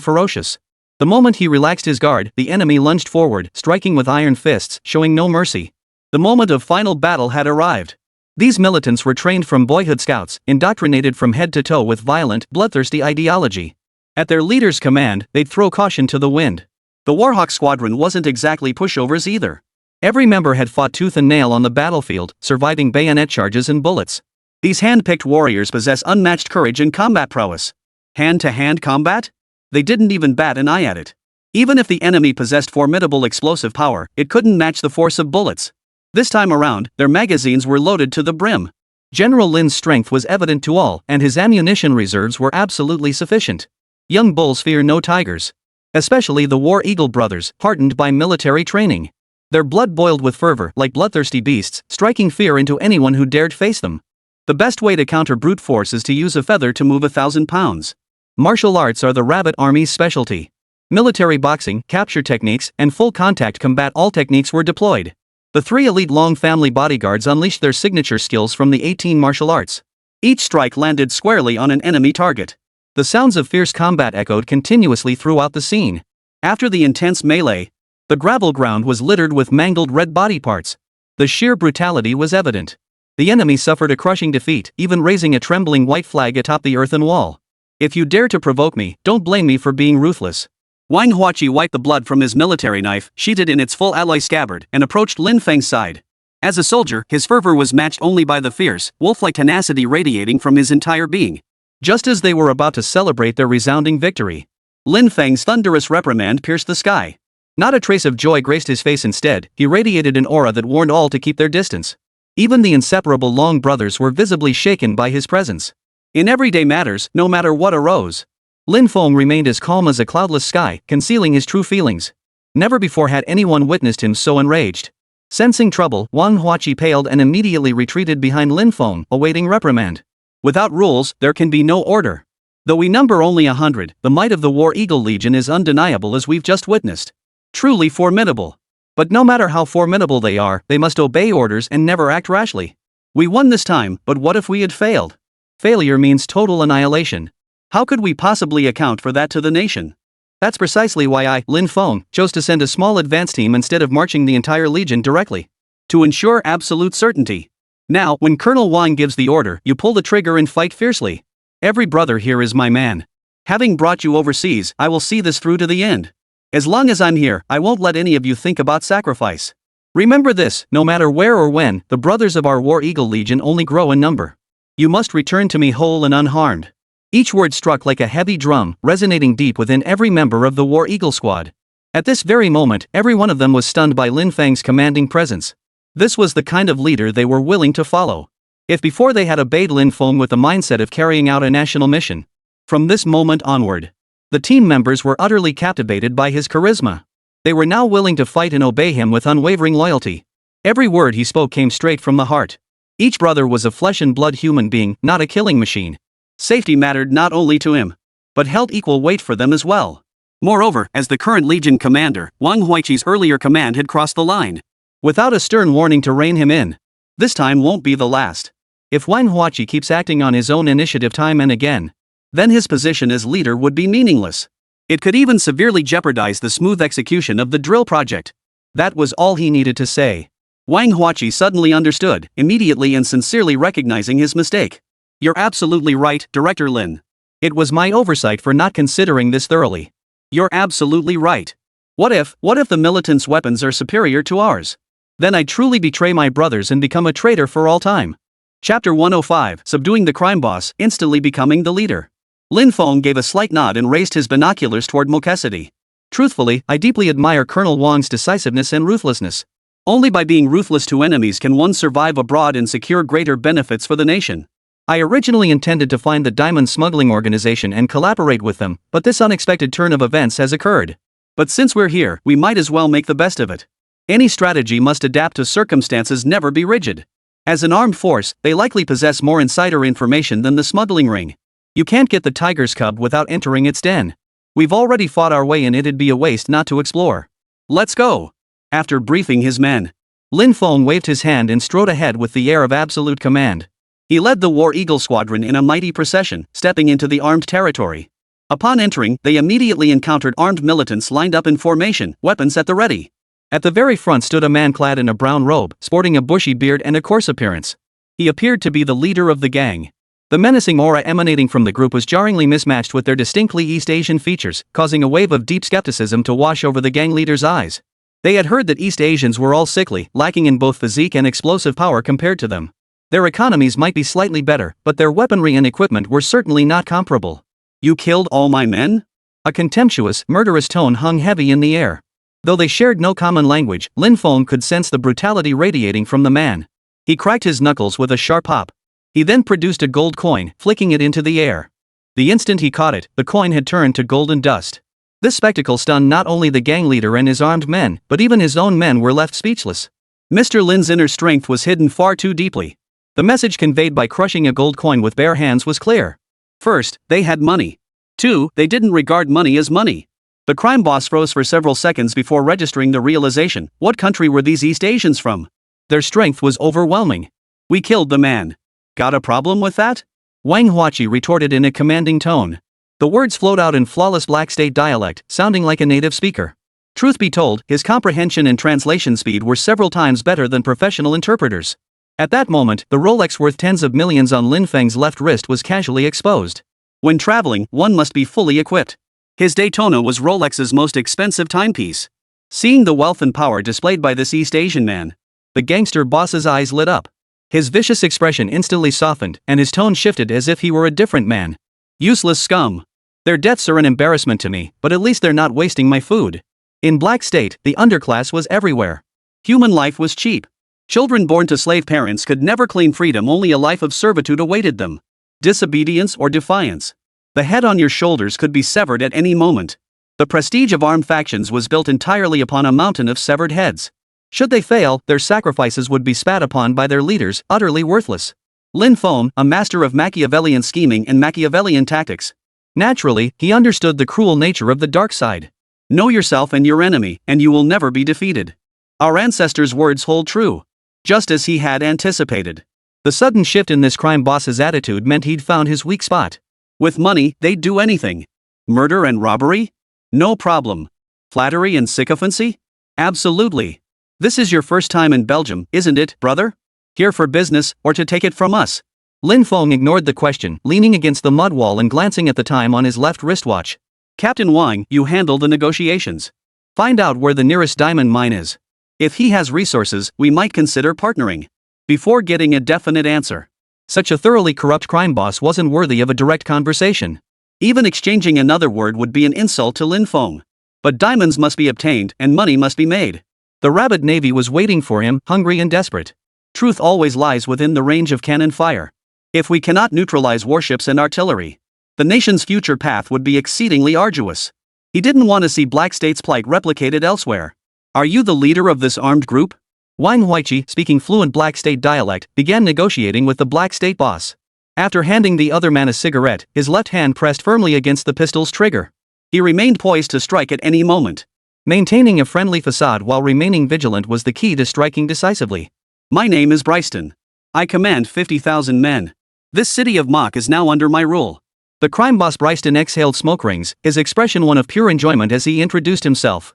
ferocious. The moment he relaxed his guard, the enemy lunged forward, striking with iron fists, showing no mercy. The moment of final battle had arrived. These militants were trained from boyhood scouts, indoctrinated from head to toe with violent, bloodthirsty ideology. At their leader's command, they'd throw caution to the wind. The Warhawk squadron wasn't exactly pushovers either. Every member had fought tooth and nail on the battlefield, surviving bayonet charges and bullets. These hand-picked warriors possess unmatched courage and combat prowess. Hand-to-hand combat? They didn't even bat an eye at it. Even if the enemy possessed formidable explosive power, it couldn't match the force of bullets. This time around, their magazines were loaded to the brim. General Lin's strength was evident to all, and his ammunition reserves were absolutely sufficient. Young bulls fear no tigers. Especially the War Eagle brothers, hardened by military training. Their blood boiled with fervor, like bloodthirsty beasts, striking fear into anyone who dared face them. The best way to counter brute force is to use a feather to move 1,000 pounds. Martial arts are the Rabbit Army's specialty. Military boxing, capture techniques, and full contact combat, all techniques were deployed. The 3 elite Long family bodyguards unleashed their signature skills from the 18 martial arts. Each strike landed squarely on an enemy target. The sounds of fierce combat echoed continuously throughout the scene. After the intense melee, the gravel ground was littered with mangled red body parts. The sheer brutality was evident. The enemy suffered a crushing defeat, even raising a trembling white flag atop the earthen wall. If you dare to provoke me, don't blame me for being ruthless. Wang Huachi wiped the blood from his military knife, sheathed in its full alloy scabbard, and approached Lin Feng's side. As a soldier, his fervor was matched only by the fierce, wolf-like tenacity radiating from his entire being. Just as they were about to celebrate their resounding victory, Lin Feng's thunderous reprimand pierced the sky. Not a trace of joy graced his face. Instead, he radiated an aura that warned all to keep their distance. Even the inseparable Long brothers were visibly shaken by his presence. In everyday matters, no matter what arose, Lin Feng remained as calm as a cloudless sky, concealing his true feelings. Never before had anyone witnessed him so enraged. Sensing trouble, Wang Huachi paled and immediately retreated behind Lin Feng, awaiting reprimand. Without rules, there can be no order. Though we number only 100, the might of the War Eagle Legion is undeniable, as we've just witnessed. Truly formidable. But no matter how formidable they are, they must obey orders and never act rashly. We won this time, but what if we had failed? Failure means total annihilation. How could we possibly account for that to the nation? That's precisely why I, Lin Feng, chose to send a small advance team instead of marching the entire legion directly. To ensure absolute certainty. Now, when Colonel Wang gives the order, you pull the trigger and fight fiercely. Every brother here is my man. Having brought you overseas, I will see this through to the end. As long as I'm here, I won't let any of you think about sacrifice. Remember this, no matter where or when, the brothers of our War Eagle Legion only grow in number. You must return to me whole and unharmed. Each word struck like a heavy drum, resonating deep within every member of the War Eagle squad. At this very moment, every one of them was stunned by Lin Feng's commanding presence. This was the kind of leader they were willing to follow. If before they had obeyed Lin Feng with the mindset of carrying out a national mission, from this moment onward, the team members were utterly captivated by his charisma. They were now willing to fight and obey him with unwavering loyalty. Every word he spoke came straight from the heart. Each brother was a flesh and blood human being, not a killing machine. Safety mattered not only to him, but held equal weight for them as well. Moreover, as the current Legion commander, Wang Huiqi's earlier command had crossed the line. Without a stern warning to rein him in. This time won't be the last. If Wang Huiqi keeps acting on his own initiative time and again, then his position as leader would be meaningless. It could even severely jeopardize the smooth execution of the drill project. That was all he needed to say. Wang Huiqi suddenly understood, immediately and sincerely recognizing his mistake. You're absolutely right, Director Lin. It was my oversight for not considering this thoroughly. You're absolutely right. What if the militants' weapons are superior to ours? Then I'd truly betray my brothers and become a traitor for all time. Chapter 105, Subduing the Crime Boss, Instantly Becoming the Leader. Lin Feng gave a slight nod and raised his binoculars toward Mokesity. Truthfully, I deeply admire Colonel Wang's decisiveness and ruthlessness. Only by being ruthless to enemies can one survive abroad and secure greater benefits for the nation. I originally intended to find the diamond smuggling organization and collaborate with them, but this unexpected turn of events has occurred. But since we're here, we might as well make the best of it. Any strategy must adapt to circumstances, never be rigid. As an armed force, they likely possess more insider information than the smuggling ring. You can't get the tiger's cub without entering its den. We've already fought our way in, it'd be a waste not to explore. Let's go. After briefing his men, Lin Feng waved his hand and strode ahead with the air of absolute command. He led the War Eagle squadron in a mighty procession, stepping into the armed territory. Upon entering, they immediately encountered armed militants lined up in formation, weapons at the ready. At the very front stood a man clad in a brown robe, sporting a bushy beard and a coarse appearance. He appeared to be the leader of the gang. The menacing aura emanating from the group was jarringly mismatched with their distinctly East Asian features, causing a wave of deep skepticism to wash over the gang leader's eyes. They had heard that East Asians were all sickly, lacking in both physique and explosive power compared to them. Their economies might be slightly better, but their weaponry and equipment were certainly not comparable. You killed all my men? A contemptuous, murderous tone hung heavy in the air. Though they shared no common language, Lin Feng could sense the brutality radiating from the man. He cracked his knuckles with a sharp pop. He then produced a gold coin, flicking it into the air. The instant he caught it, the coin had turned to golden dust. This spectacle stunned not only the gang leader and his armed men, but even his own men were left speechless. Mr. Lin's inner strength was hidden far too deeply. The message conveyed by crushing a gold coin with bare hands was clear. First, they had money. 2, they didn't regard money as money. The crime boss froze for several seconds before registering the realization. What country were these East Asians from? Their strength was overwhelming. We killed the man. Got a problem with that? Wang Huiqi retorted in a commanding tone. The words flowed out in flawless Black State dialect, sounding like a native speaker. Truth be told, his comprehension and translation speed were several times better than professional interpreters. At that moment, the Rolex worth tens of millions on Lin Feng's left wrist was casually exposed. When traveling, one must be fully equipped. His Daytona was Rolex's most expensive timepiece. Seeing the wealth and power displayed by this East Asian man, the gangster boss's eyes lit up. His vicious expression instantly softened, and his tone shifted as if he were a different man. Useless scum. Their deaths are an embarrassment to me, but at least they're not wasting my food. In Black State, the underclass was everywhere. Human life was cheap. Children born to slave parents could never claim freedom, only a life of servitude awaited them. Disobedience or defiance. The head on your shoulders could be severed at any moment. The prestige of armed factions was built entirely upon a mountain of severed heads. Should they fail, their sacrifices would be spat upon by their leaders, utterly worthless. Lin Feng, a master of Machiavellian scheming and Machiavellian tactics. Naturally, he understood the cruel nature of the dark side. Know yourself and your enemy, and you will never be defeated. Our ancestors' words hold true. Just as he had anticipated. The sudden shift in this crime boss's attitude meant he'd found his weak spot. With money, they'd do anything. Murder and robbery? No problem. Flattery and sycophancy? Absolutely. This is your first time in Belgium, isn't it, brother? Here for business, or to take it from us? Lin Feng ignored the question, leaning against the mud wall and glancing at the time on his left wristwatch. Captain Wang, you handle the negotiations. Find out where the nearest diamond mine is. If he has resources, we might consider partnering. Before getting a definite answer. Such a thoroughly corrupt crime boss wasn't worthy of a direct conversation. Even exchanging another word would be an insult to Lin Feng. But diamonds must be obtained, and money must be made. The rabid navy was waiting for him, hungry and desperate. Truth always lies within the range of cannon fire. If we cannot neutralize warships and artillery, the nation's future path would be exceedingly arduous. He didn't want to see Black State's plight replicated elsewhere. Are you the leader of this armed group? Wang Huiqi, speaking fluent Black State dialect, began negotiating with the Black State boss. After handing the other man a cigarette, his left hand pressed firmly against the pistol's trigger. He remained poised to strike at any moment. Maintaining a friendly facade while remaining vigilant was the key to striking decisively. My name is Bryston. I command 50,000 men. This city of Mach is now under my rule. The crime boss Bryston exhaled smoke rings, his expression one of pure enjoyment as he introduced himself.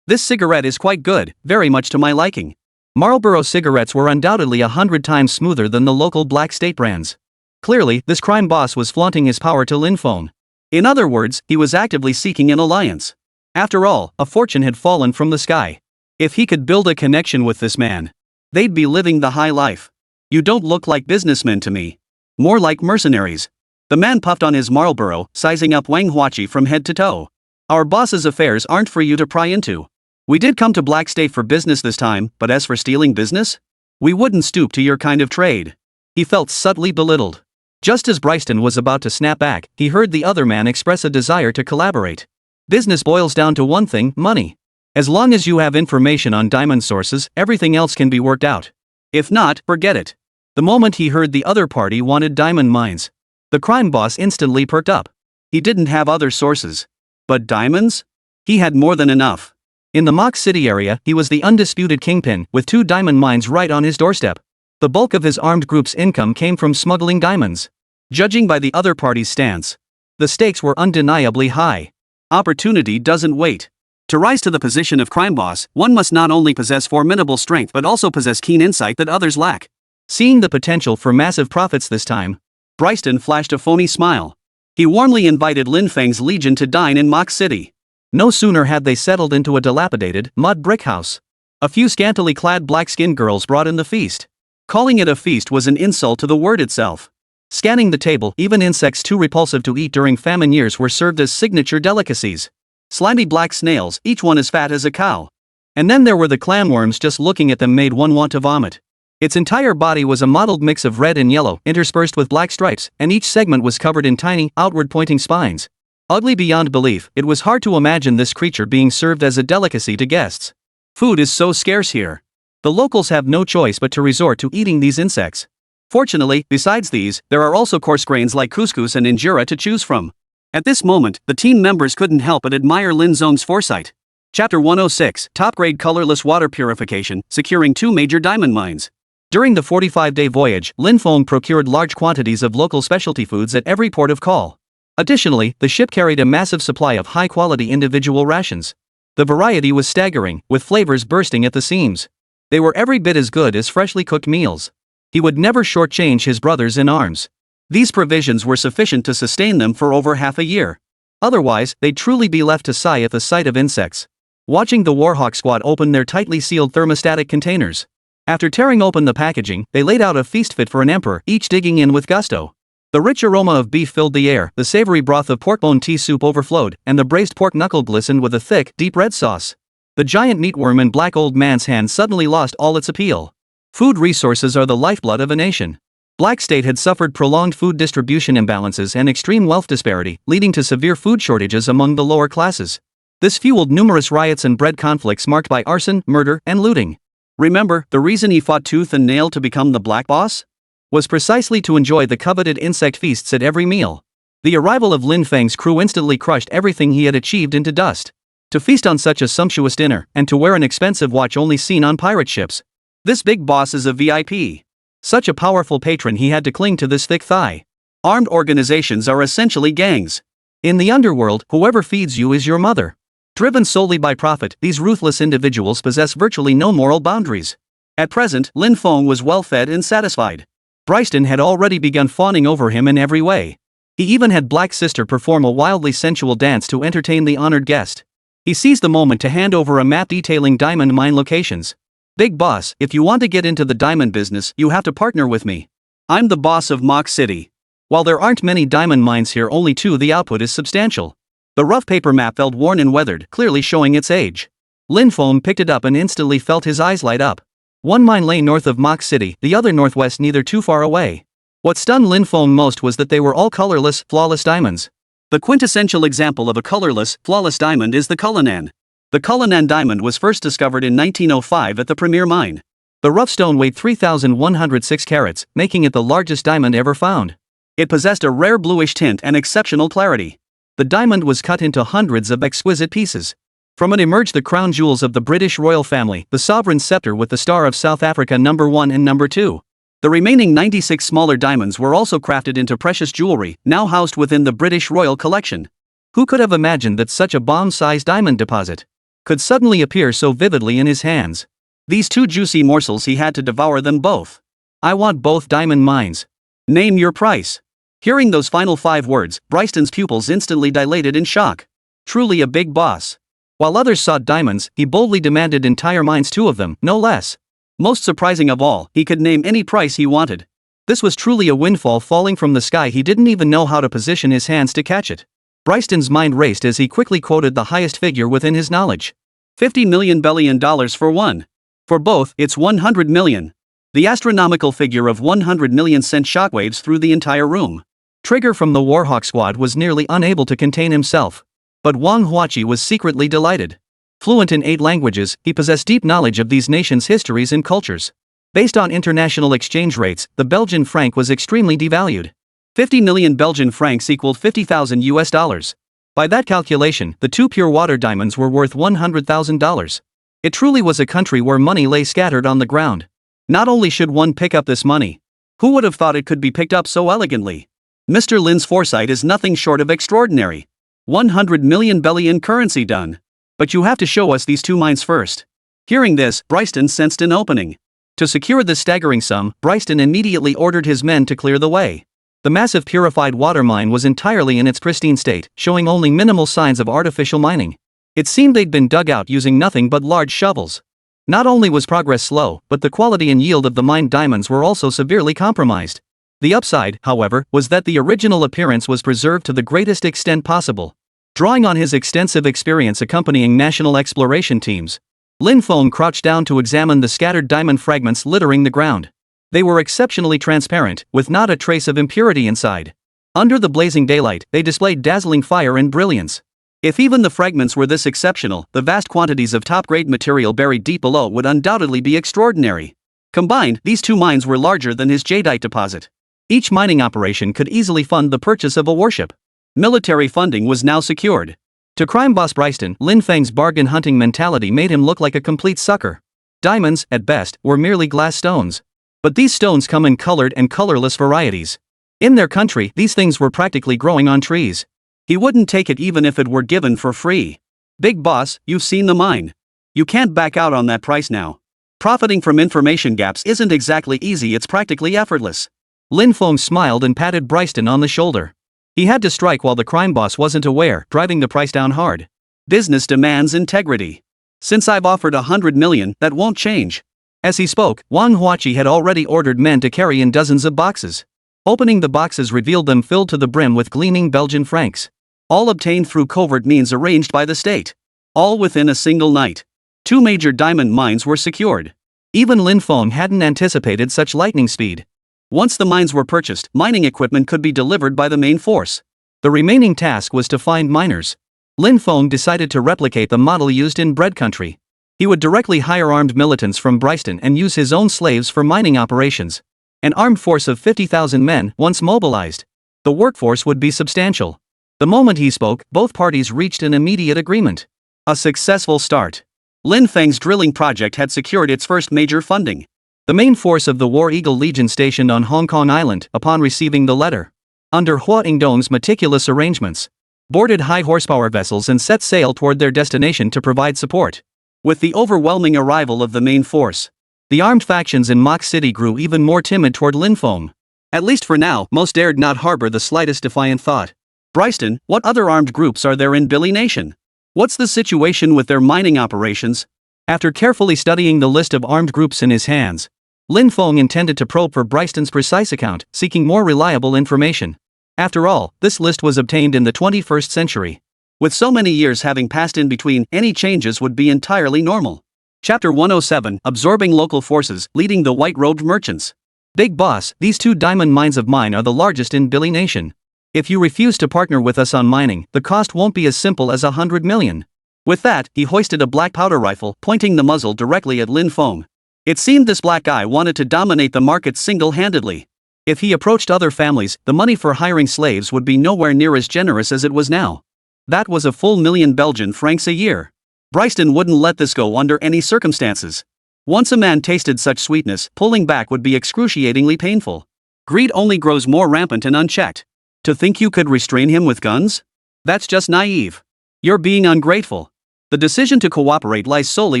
This cigarette is quite good, very much to my liking. Marlboro cigarettes were undoubtedly 100 times smoother than the local black state brands. Clearly, this crime boss was flaunting his power to Lin Feng. In other words, he was actively seeking an alliance. After all, a fortune had fallen from the sky. If he could build a connection with this man, they'd be living the high life. You don't look like businessmen to me. More like mercenaries. The man puffed on his Marlboro, sizing up Wang Huachi from head to toe. Our boss's affairs aren't for you to pry into. We did come to Black State for business this time, but as for stealing business? We wouldn't stoop to your kind of trade. He felt subtly belittled. Just as Bryston was about to snap back, he heard the other man express a desire to collaborate. Business boils down to one thing: money. As long as you have information on diamond sources, everything else can be worked out. If not, forget it. The moment he heard the other party wanted diamond mines, the crime boss instantly perked up. He didn't have other sources. But diamonds? He had more than enough. In the Mach City area, he was the undisputed kingpin, with 2 diamond mines right on his doorstep. The bulk of his armed group's income came from smuggling diamonds. Judging by the other party's stance, the stakes were undeniably high. Opportunity doesn't wait. To rise to the position of crime boss, one must not only possess formidable strength but also possess keen insight that others lack. Seeing the potential for massive profits this time, Bryston flashed a phony smile. He warmly invited Lin Feng's legion to dine in Mach City. No sooner had they settled into a dilapidated, mud brick house. A few scantily clad black-skinned girls brought in the feast. Calling it a feast was an insult to the word itself. Scanning the table, even insects too repulsive to eat during famine years were served as signature delicacies. Slimy black snails, each one as fat as a cow. And then there were the clamworms, just looking at them made one want to vomit. Its entire body was a mottled mix of red and yellow, interspersed with black stripes, and each segment was covered in tiny, outward-pointing spines. Ugly beyond belief, it was hard to imagine this creature being served as a delicacy to guests. Food is so scarce here. The locals have no choice but to resort to eating these insects. Fortunately, besides these, there are also coarse grains like couscous and injera to choose from. At this moment, the team members couldn't help but admire Lin Zong's foresight. Chapter 106, Top-Grade Colorless Water Purification, Securing 2 Major Diamond Mines. During the 45-day voyage, Lin Feng procured large quantities of local specialty foods at every port of call. Additionally, the ship carried a massive supply of high-quality individual rations. The variety was staggering, with flavors bursting at the seams. They were every bit as good as freshly cooked meals. He would never shortchange his brothers in arms. These provisions were sufficient to sustain them for over half a year. Otherwise, they'd truly be left to sigh at the sight of insects. Watching the Warhawk squad open their tightly sealed thermostatic containers. After tearing open the packaging, they laid out a feast fit for an emperor, each digging in with gusto. The rich aroma of beef filled the air, the savory broth of pork bone tea soup overflowed, and the braised pork knuckle glistened with a thick, deep red sauce. The giant meatworm in Black Old Man's hand suddenly lost all its appeal. Food resources are the lifeblood of a nation. Black State had suffered prolonged food distribution imbalances and extreme wealth disparity, leading to severe food shortages among the lower classes. This fueled numerous riots and bred conflicts marked by arson, murder, and looting. Remember, the reason he fought tooth and nail to become the Black Boss? Was precisely to enjoy the coveted insect feasts at every meal. The arrival of Lin Feng's crew instantly crushed everything he had achieved into dust. To feast on such a sumptuous dinner, and to wear an expensive watch only seen on pirate ships. This big boss is a VIP. Such a powerful patron, he had to cling to this thick thigh. Armed organizations are essentially gangs. In the underworld, whoever feeds you is your mother. Driven solely by profit, these ruthless individuals possess virtually no moral boundaries. At present, Lin Feng was well fed and satisfied. Bryston had already begun fawning over him in every way. He even had Black Sister perform a wildly sensual dance to entertain the honored guest. He seized the moment to hand over a map detailing diamond mine locations. Big boss, if you want to get into the diamond business, you have to partner with me. I'm the boss of Mach City. While there aren't many diamond mines here, only 2, the output is substantial. The rough paper map felt worn and weathered, clearly showing its age. Lin Feng picked it up and instantly felt his eyes light up. One mine lay north of Mach City, the other northwest, neither too far away. What stunned Lin Feng most was that they were all colorless, flawless diamonds. The quintessential example of a colorless, flawless diamond is the Cullinan. The Cullinan diamond was first discovered in 1905 at the Premier Mine. The rough stone weighed 3,106 carats, making it the largest diamond ever found. It possessed a rare bluish tint and exceptional clarity. The diamond was cut into hundreds of exquisite pieces. From it emerged the crown jewels of the British royal family, the sovereign scepter with the Star of South Africa number 1 and number 2. The remaining 96 smaller diamonds were also crafted into precious jewelry, now housed within the British royal collection. Who could have imagined that such a bomb-sized diamond deposit could suddenly appear so vividly in his hands? These two juicy morsels, he had to devour them both. I want both diamond mines. Name your price. Hearing those final 5 words, Bryston's pupils instantly dilated in shock. Truly a big boss. While others sought diamonds, he boldly demanded entire mines, 2 of them, no less. Most surprising of all, he could name any price he wanted. This was truly a windfall falling from the sky. He didn't even know how to position his hands to catch it. Bryston's mind raced as he quickly quoted the highest figure within his knowledge. $50 million for one. For both, it's 100 million. The astronomical figure of 100 million sent shockwaves through the entire room. Trigger from the Warhawk squad was nearly unable to contain himself. But Wang Huachi was secretly delighted. Fluent in 8 languages, he possessed deep knowledge of these nations' histories and cultures. Based on international exchange rates, the Belgian franc was extremely devalued. 50 million Belgian francs equaled $50,000. By that calculation, the 2 pure water diamonds were worth $100,000. It truly was a country where money lay scattered on the ground. Not only should one pick up this money, who would have thought it could be picked up so elegantly? Mr. Lin's foresight is nothing short of extraordinary. 100 million Belgian currency done. But you have to show us these 2 mines first. Hearing this, Bryston sensed an opening. To secure this staggering sum, Bryston immediately ordered his men to clear the way. The massive purified water mine was entirely in its pristine state, showing only minimal signs of artificial mining. It seemed they'd been dug out using nothing but large shovels. Not only was progress slow, but the quality and yield of the mined diamonds were also severely compromised. The upside, however, was that the original appearance was preserved to the greatest extent possible. Drawing on his extensive experience accompanying national exploration teams, Lin Feng crouched down to examine the scattered diamond fragments littering the ground. They were exceptionally transparent, with not a trace of impurity inside. Under the blazing daylight, they displayed dazzling fire and brilliance. If even the fragments were this exceptional, the vast quantities of top-grade material buried deep below would undoubtedly be extraordinary. Combined, these 2 mines were larger than his jadeite deposit. Each mining operation could easily fund the purchase of a warship. Military funding was now secured. To crime boss Bryston, Lin Feng's bargain hunting mentality made him look like a complete sucker. Diamonds, at best, were merely glass stones. But these stones come in colored and colorless varieties. In their country, these things were practically growing on trees. He wouldn't take it even if it were given for free. Big boss, you've seen the mine. You can't back out on that price now. Profiting from information gaps isn't exactly easy, it's practically effortless. Lin Feng smiled and patted Bryston on the shoulder. He had to strike while the crime boss wasn't aware, driving the price down hard. Business demands integrity. Since I've offered 100 million, that won't change. As he spoke, Wang Huachi had already ordered men to carry in dozens of boxes. Opening the boxes revealed them filled to the brim with gleaming Belgian francs. All obtained through covert means arranged by the state. All within a single night. 2 major diamond mines were secured. Even Lin Feng hadn't anticipated such lightning speed. Once the mines were purchased, mining equipment could be delivered by the main force. The remaining task was to find miners. Lin Feng decided to replicate the model used in Bread Country. He would directly hire armed militants from Bryston and use his own slaves for mining operations. An armed force of 50,000 men, once mobilized. The workforce would be substantial. The moment he spoke, both parties reached an immediate agreement. A successful start. Lin Feng's drilling project had secured its first major funding. The main force of the War Eagle Legion stationed on Hong Kong Island, upon receiving the letter, under Hua Ingdong's meticulous arrangements, boarded high-horsepower vessels and set sail toward their destination to provide support. With the overwhelming arrival of the main force, the armed factions in Mok City grew even more timid toward Lin Feng. At least for now, most dared not harbor the slightest defiant thought. Bryston, what other armed groups are there in Billy Nation? What's the situation with their mining operations? After carefully studying the list of armed groups in his hands, Lin Feng intended to probe for Bryston's precise account, seeking more reliable information. After all, this list was obtained in the 21st century. With so many years having passed in between, any changes would be entirely normal. Chapter 107, Absorbing Local Forces, Leading the White-Robed Merchants. Big boss, these 2 diamond mines of mine are the largest in Billy Nation. If you refuse to partner with us on mining, the cost won't be as simple as 100 million. With that, he hoisted a black powder rifle, pointing the muzzle directly at Lin Feng. It seemed this black guy wanted to dominate the market single-handedly. If he approached other families, the money for hiring slaves would be nowhere near as generous as it was now. That was a full million Belgian francs a year. Bryston wouldn't let this go under any circumstances. Once a man tasted such sweetness, pulling back would be excruciatingly painful. Greed only grows more rampant and unchecked. To think you could restrain him with guns? That's just naive. You're being ungrateful. The decision to cooperate lies solely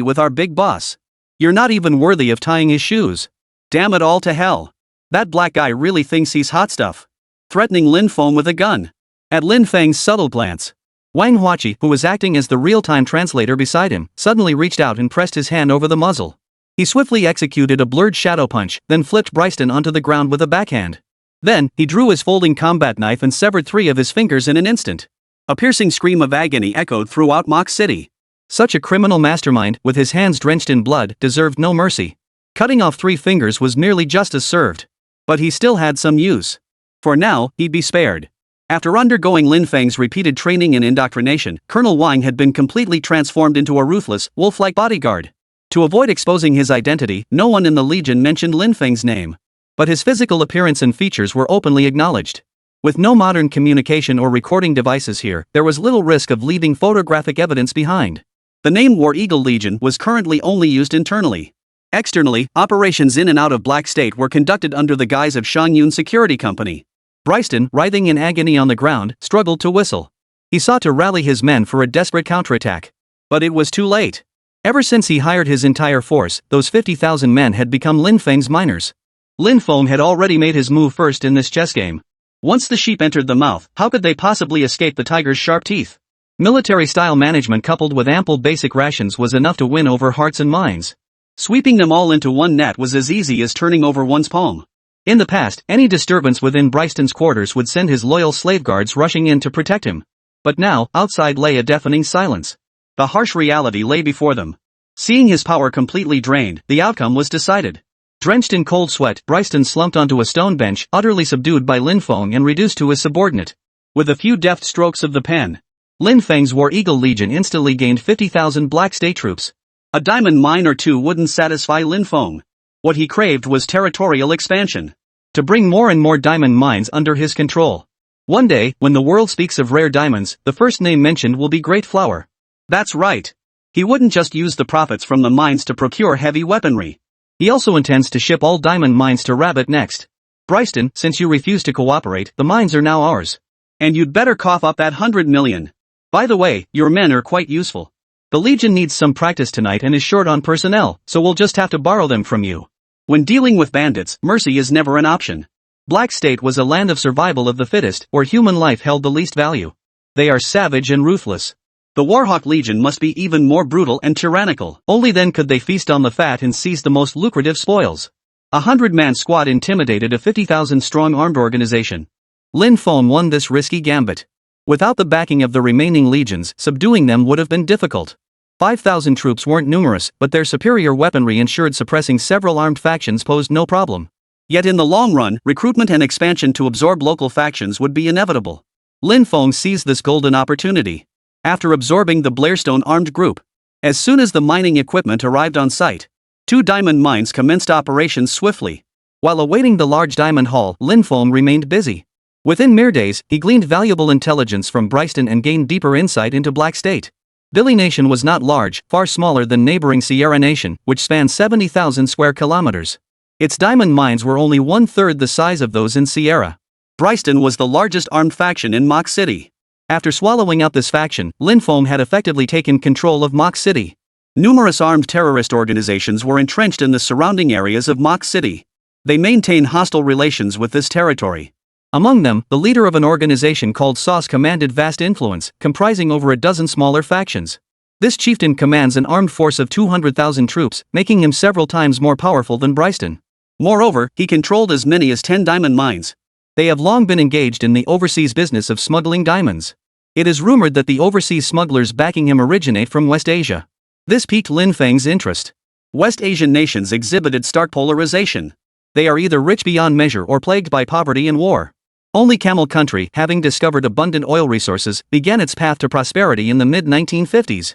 with our big boss. You're not even worthy of tying his shoes. Damn it all to hell. That black guy really thinks he's hot stuff. Threatening Lin Feng with a gun. At Lin Feng's subtle glance, Wang Huachi, who was acting as the real-time translator beside him, suddenly reached out and pressed his hand over the muzzle. He swiftly executed a blurred shadow punch, then flipped Bryston onto the ground with a backhand. Then, he drew his folding combat knife and severed 3 of his fingers in an instant. A piercing scream of agony echoed throughout Mach City. Such a criminal mastermind, with his hands drenched in blood, deserved no mercy. Cutting off 3 fingers was merely justice served. But he still had some use. For now, he'd be spared. After undergoing Lin Feng's repeated training and indoctrination, Colonel Wang had been completely transformed into a ruthless, wolf-like bodyguard. To avoid exposing his identity, no one in the Legion mentioned Lin Feng's name. But his physical appearance and features were openly acknowledged. With no modern communication or recording devices here, there was little risk of leaving photographic evidence behind. The name War Eagle Legion was currently only used internally. Externally, operations in and out of Black State were conducted under the guise of Shangyun Security Company. Bryston, writhing in agony on the ground, struggled to whistle. He sought to rally his men for a desperate counterattack. But it was too late. Ever since he hired his entire force, those 50,000 men had become Lin Feng's miners. Lin Feng had already made his move first in this chess game. Once the sheep entered the mouth, how could they possibly escape the tiger's sharp teeth? Military-style management coupled with ample basic rations was enough to win over hearts and minds. Sweeping them all into one net was as easy as turning over one's palm. In the past, any disturbance within Bryston's quarters would send his loyal slave guards rushing in to protect him. But now, outside lay a deafening silence. The harsh reality lay before them. Seeing his power completely drained, the outcome was decided. Drenched in cold sweat, Bryston slumped onto a stone bench, utterly subdued by Lin Feng and reduced to his subordinate. With a few deft strokes of the pen, Lin Feng's War Eagle Legion instantly gained 50,000 Black State troops. A diamond mine or 2 wouldn't satisfy Lin Feng. What he craved was territorial expansion. To bring more and more diamond mines under his control. One day, when the world speaks of rare diamonds, the first name mentioned will be Great Flower. That's right. He wouldn't just use the profits from the mines to procure heavy weaponry. He also intends to ship all diamond mines to Rabbit next. Bryston, since you refuse to cooperate, the mines are now ours. And you'd better cough up that 100 million. By the way, your men are quite useful. The Legion needs some practice tonight and is short on personnel, so we'll just have to borrow them from you. When dealing with bandits, mercy is never an option. Black State was a land of survival of the fittest, where human life held the least value. They are savage and ruthless. The Warhawk Legion must be even more brutal and tyrannical. Only then could they feast on the fat and seize the most lucrative spoils. 100-man squad intimidated a 50,000-strong armed organization. Lin Feng won this risky gambit. Without the backing of the remaining legions, subduing them would have been difficult. 5,000 troops weren't numerous, but their superior weaponry ensured suppressing several armed factions posed no problem. Yet in the long run, recruitment and expansion to absorb local factions would be inevitable. Lin Feng seized this golden opportunity. After absorbing the Blairstone armed group, as soon as the mining equipment arrived on site, 2 diamond mines commenced operations swiftly. While awaiting the large diamond haul, Lin Feng remained busy. Within mere days, he gleaned valuable intelligence from Bryston and gained deeper insight into Black State. Billy Nation was not large, far smaller than neighboring Sierra Nation, which spanned 70,000 square kilometers. Its diamond mines were only 1/3 the size of those in Sierra. Bryston was the largest armed faction in Mach City. After swallowing up this faction, Lin Feng had effectively taken control of Mach City. Numerous armed terrorist organizations were entrenched in the surrounding areas of Mach City. They maintained hostile relations with this territory. Among them, the leader of an organization called Sauce commanded vast influence, comprising over a dozen smaller factions. This chieftain commands an armed force of 200,000 troops, making him several times more powerful than Bryston. Moreover, he controlled as many as 10 diamond mines. They have long been engaged in the overseas business of smuggling diamonds. It is rumored that the overseas smugglers backing him originate from West Asia. This piqued Lin Feng's interest. West Asian nations exhibited stark polarization. They are either rich beyond measure or plagued by poverty and war. Only Camel Country, having discovered abundant oil resources, began its path to prosperity in the mid-1950s.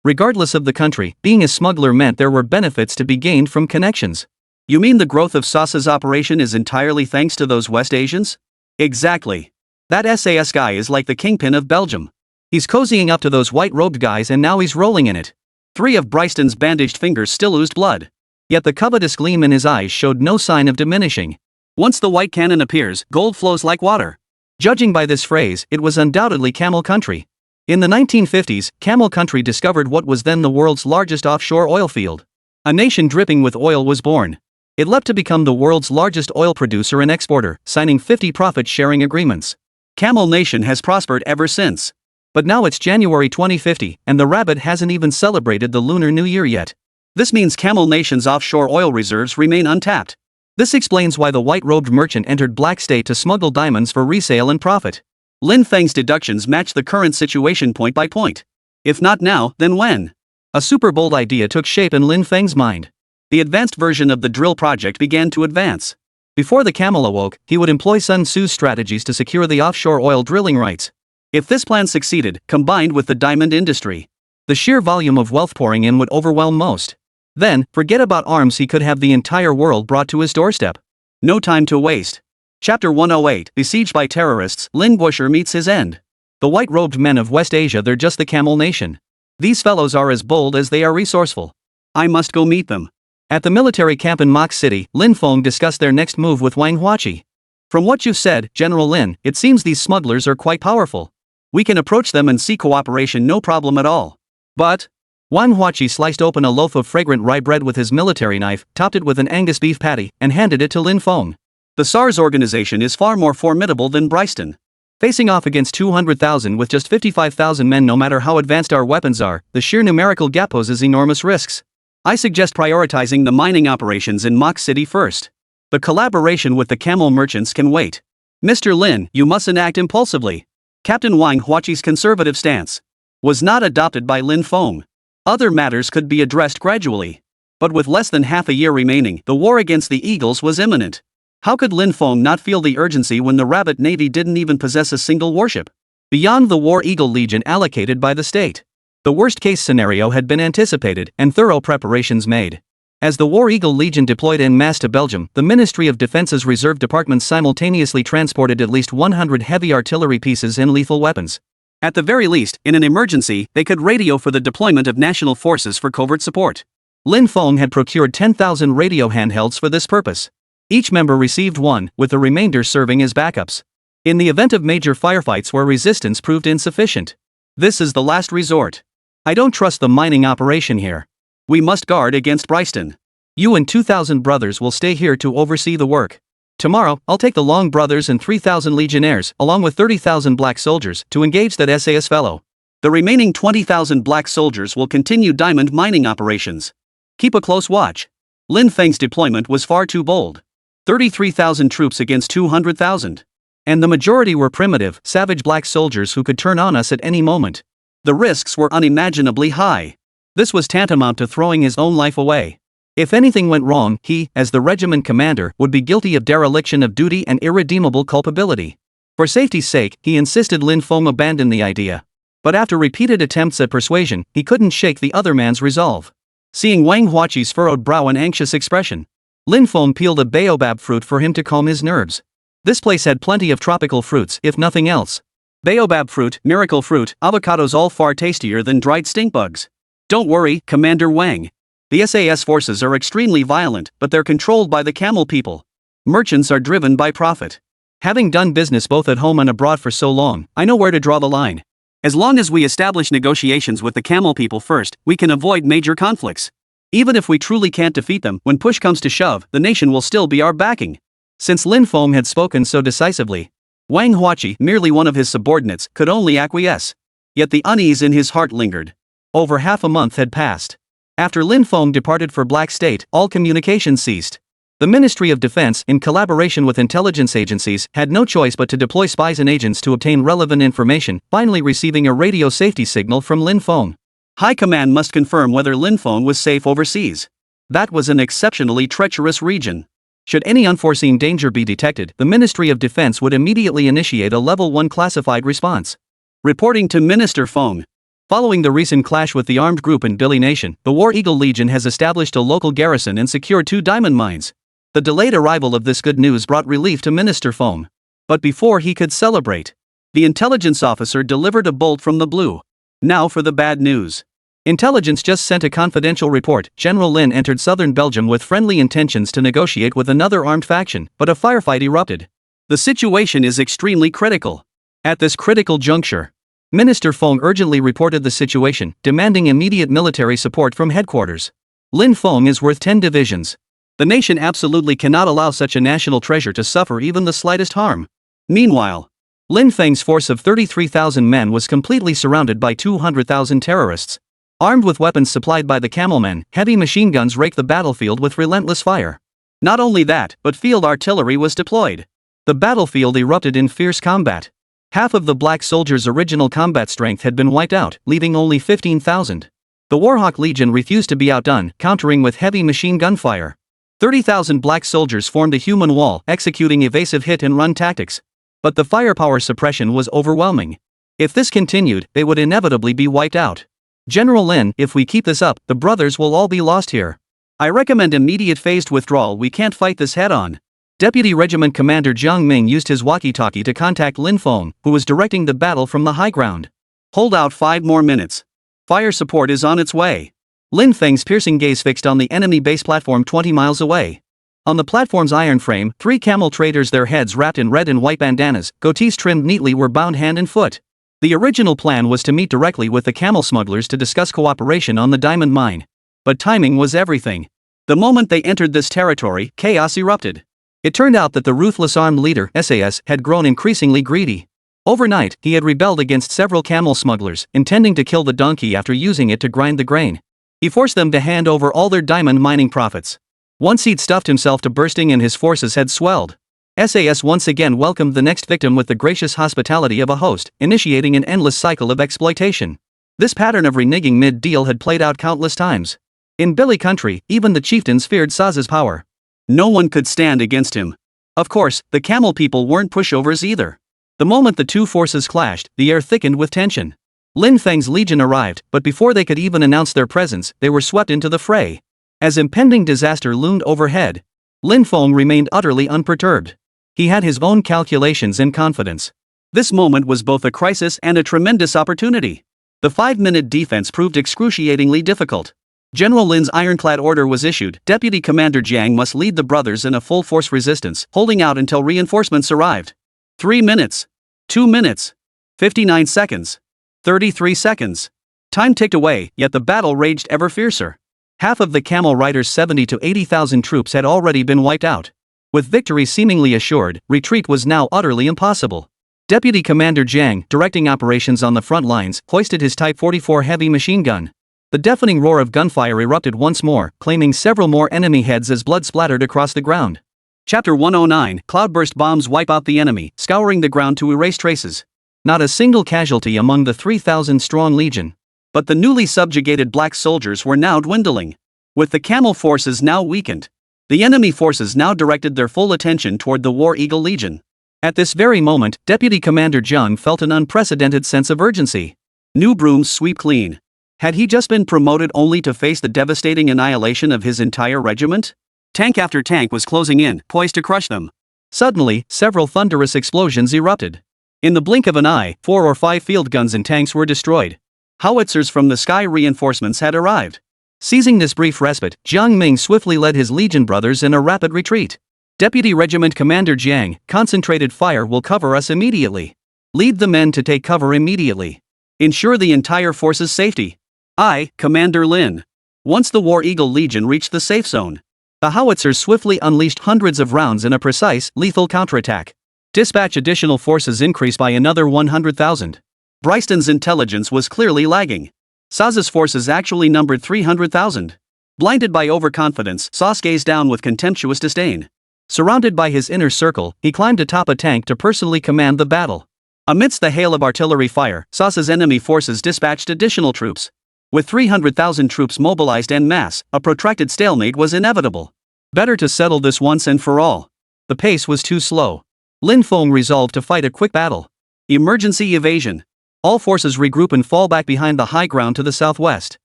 Regardless of the country, being a smuggler meant there were benefits to be gained from connections. You mean the growth of Sasa's operation is entirely thanks to those West Asians? Exactly. That SAS guy is like the kingpin of Belgium. He's cozying up to those white-robed guys and now he's rolling in it. 3 of Bryston's bandaged fingers still oozed blood. Yet the covetous gleam in his eyes showed no sign of diminishing. Once the white cannon appears, gold flows like water. Judging by this phrase, it was undoubtedly Camel Country. In the 1950s, Camel Country discovered what was then the world's largest offshore oil field. A nation dripping with oil was born. It leapt to become the world's largest oil producer and exporter, signing 50 profit-sharing agreements. Camel Nation has prospered ever since. But now it's January 2050, and the rabbit hasn't even celebrated the Lunar New Year yet. This means Camel Nation's offshore oil reserves remain untapped. This explains why the white-robed merchant entered Black State to smuggle diamonds for resale and profit. Lin Feng's deductions match the current situation point by point. If not now, then when? A super bold idea took shape in Lin Feng's mind. The advanced version of the drill project began to advance. Before the camel awoke, he would employ Sun Tzu's strategies to secure the offshore oil drilling rights. If this plan succeeded, combined with the diamond industry, the sheer volume of wealth pouring in would overwhelm most. Then, forget about arms, he could have the entire world brought to his doorstep. No time to waste. Chapter 108, Besieged by Terrorists, Lin Guosher meets his end. The white-robed men of West Asia, they're just the Camel Nation. These fellows are as bold as they are resourceful. I must go meet them. At the military camp in Mok City, Lin Feng discussed their next move with Wang Huachi. From what you've said, General Lin, it seems these smugglers are quite powerful. We can approach them and see cooperation, no problem at all. But Wang Huachi sliced open a loaf of fragrant rye bread with his military knife, topped it with an Angus beef patty, and handed it to Lin Feng. The SARS organization is far more formidable than Bryston. Facing off against 200,000 with just 55,000 men, no matter how advanced our weapons are, the sheer numerical gap poses enormous risks. I suggest prioritizing the mining operations in Mok City first. The collaboration with the camel merchants can wait. Mr. Lin, you mustn't act impulsively. Captain Wang Huachi's conservative stance was not adopted by Lin Feng. Other matters could be addressed gradually. But with less than half a year remaining, the war against the Eagles was imminent. How could Lin Feng not feel the urgency when the Rabbit Navy didn't even possess a single warship? Beyond the War Eagle Legion allocated by the state, the worst-case scenario had been anticipated and thorough preparations made. As the War Eagle Legion deployed en masse to Belgium, the Ministry of Defense's reserve departments simultaneously transported at least 100 heavy artillery pieces and lethal weapons. At the very least, in an emergency, they could radio for the deployment of national forces for covert support. Lin Feng had procured 10,000 radio handhelds for this purpose. Each member received one, with the remainder serving as backups. In the event of major firefights where resistance proved insufficient. This is the last resort. I don't trust the mining operation here. We must guard against Bryston. You and 2,000 brothers will stay here to oversee the work. Tomorrow, I'll take the Long brothers and 3,000 legionnaires, along with 30,000 black soldiers, to engage that SAS fellow. The remaining 20,000 black soldiers will continue diamond mining operations. Keep a close watch. Lin Feng's deployment was far too bold. 33,000 troops against 200,000. And the majority were primitive, savage black soldiers who could turn on us at any moment. The risks were unimaginably high. This was tantamount to throwing his own life away. If anything went wrong, he, as the regiment commander, would be guilty of dereliction of duty and irredeemable culpability. For safety's sake, he insisted Lin Feng abandon the idea. But after repeated attempts at persuasion, he couldn't shake the other man's resolve. Seeing Wang Huachi's furrowed brow and anxious expression, Lin Feng peeled a baobab fruit for him to calm his nerves. This place had plenty of tropical fruits, if nothing else. Baobab fruit, miracle fruit, avocados, all far tastier than dried stink bugs. Don't worry, Commander Wang. The SAS forces are extremely violent, but they're controlled by the camel people. Merchants are driven by profit. Having done business both at home and abroad for so long, I know where to draw the line. As long as we establish negotiations with the camel people first, we can avoid major conflicts. Even if we truly can't defeat them, when push comes to shove, the nation will still be our backing. Since Lin Feng had spoken so decisively, Wang Huachi, merely one of his subordinates, could only acquiesce. Yet the unease in his heart lingered. Over half a month had passed. After Lin Feng departed for Black State, all communication ceased. The Ministry of Defense, in collaboration with intelligence agencies, had no choice but to deploy spies and agents to obtain relevant information, finally receiving a radio safety signal from Lin Feng. High Command must confirm whether Lin Feng was safe overseas. That was an exceptionally treacherous region. Should any unforeseen danger be detected, the Ministry of Defense would immediately initiate a Level 1 classified response. Reporting to Minister Feng. Following the recent clash with the armed group in Billy Nation, the War Eagle Legion has established a local garrison and secured 2 diamond mines. The delayed arrival of this good news brought relief to Minister Foam. But before he could celebrate, the intelligence officer delivered a bolt from the blue. Now for the bad news. Intelligence just sent a confidential report. General Lin entered southern Belgium with friendly intentions to negotiate with another armed faction, but a firefight erupted. The situation is extremely critical. At this critical juncture, Minister Fong urgently reported the situation, demanding immediate military support from headquarters. Lin Fong is worth 10 divisions. The nation absolutely cannot allow such a national treasure to suffer even the slightest harm. Meanwhile, Lin Feng's force of 33,000 men was completely surrounded by 200,000 terrorists. Armed with weapons supplied by the camelmen, heavy machine guns raked the battlefield with relentless fire. Not only that, but field artillery was deployed. The battlefield erupted in fierce combat. Half of the black soldiers' original combat strength had been wiped out, leaving only 15,000. The Warhawk Legion refused to be outdone, countering with heavy machine gun fire. 30,000 black soldiers formed a human wall, executing evasive hit-and-run tactics. But the firepower suppression was overwhelming. If this continued, they would inevitably be wiped out. General Lin, if we keep this up, the brothers will all be lost here. I recommend immediate phased withdrawal. We can't fight this head-on. Deputy Regiment Commander Jiang Ming used his walkie-talkie to contact Lin Fong, who was directing the battle from the high ground. Hold out 5 more minutes. Fire support is on its way. Lin Feng's piercing gaze fixed on the enemy base platform 20 miles away. On the platform's iron frame, 3 camel traders, their heads wrapped in red and white bandanas, goatees trimmed neatly, were bound hand and foot. The original plan was to meet directly with the camel smugglers to discuss cooperation on the diamond mine. But timing was everything. The moment they entered this territory, chaos erupted. It turned out that the ruthless armed leader, SAS, had grown increasingly greedy. Overnight, he had rebelled against several camel smugglers, intending to kill the donkey after using it to grind the grain. He forced them to hand over all their diamond mining profits. Once he'd stuffed himself to bursting and his forces had swelled, SAS once again welcomed the next victim with the gracious hospitality of a host, initiating an endless cycle of exploitation. This pattern of reneging mid-deal had played out countless times. In Billy country, even the chieftains feared Saz's power. No one could stand against him. Of course, the camel people weren't pushovers either. The moment the two forces clashed, the air thickened with tension. Lin Feng's legion arrived, but before they could even announce their presence, they were swept into the fray. As impending disaster loomed overhead, Lin Feng remained utterly unperturbed. He had his own calculations and confidence. This moment was both a crisis and a tremendous opportunity. The 5-minute defense proved excruciatingly difficult. General Lin's ironclad order was issued. Deputy Commander Jiang must lead the brothers in a full-force resistance, holding out until reinforcements arrived. 3 minutes. 2 minutes. 59 seconds. 33 seconds. Time ticked away, yet the battle raged ever fiercer. Half of the camel riders' 70 to 80,000 troops had already been wiped out. With victory seemingly assured, retreat was now utterly impossible. Deputy Commander Jiang, directing operations on the front lines, hoisted his Type 44 heavy machine gun. The deafening roar of gunfire erupted once more, claiming several more enemy heads as blood splattered across the ground. Chapter 109, Cloudburst bombs wipe out the enemy, scouring the ground to erase traces. Not a single casualty among the 3,000-strong legion. But the newly subjugated black soldiers were now dwindling. With the camel forces now weakened, the enemy forces now directed their full attention toward the War Eagle Legion. At this very moment, Deputy Commander Jiang felt an unprecedented sense of urgency. New brooms sweep clean. Had he just been promoted only to face the devastating annihilation of his entire regiment? Tank after tank was closing in, poised to crush them. Suddenly, several thunderous explosions erupted. In the blink of an eye, 4 or 5 field guns and tanks were destroyed. Howitzers from the sky reinforcements had arrived. Seizing this brief respite, Jiang Ming swiftly led his legion brothers in a rapid retreat. Deputy Regiment Commander Jiang, concentrated fire will cover us immediately. Lead the men to take cover immediately. Ensure the entire force's safety. I, Commander Lin. Once the War Eagle Legion reached the safe zone, the howitzers swiftly unleashed hundreds of rounds in a precise, lethal counterattack. Dispatch additional forces increased by another 100,000. Bryston's intelligence was clearly lagging. Saz's forces actually numbered 300,000. Blinded by overconfidence, Saz gazed down with contemptuous disdain. Surrounded by his inner circle, he climbed atop a tank to personally command the battle. Amidst the hail of artillery fire, Saz's enemy forces dispatched additional troops. With 300,000 troops mobilized en masse, a protracted stalemate was inevitable. Better to settle this once and for all. The pace was too slow. Lin Feng resolved to fight a quick battle. Emergency evasion. All forces regroup and fall back behind the high ground to the southwest.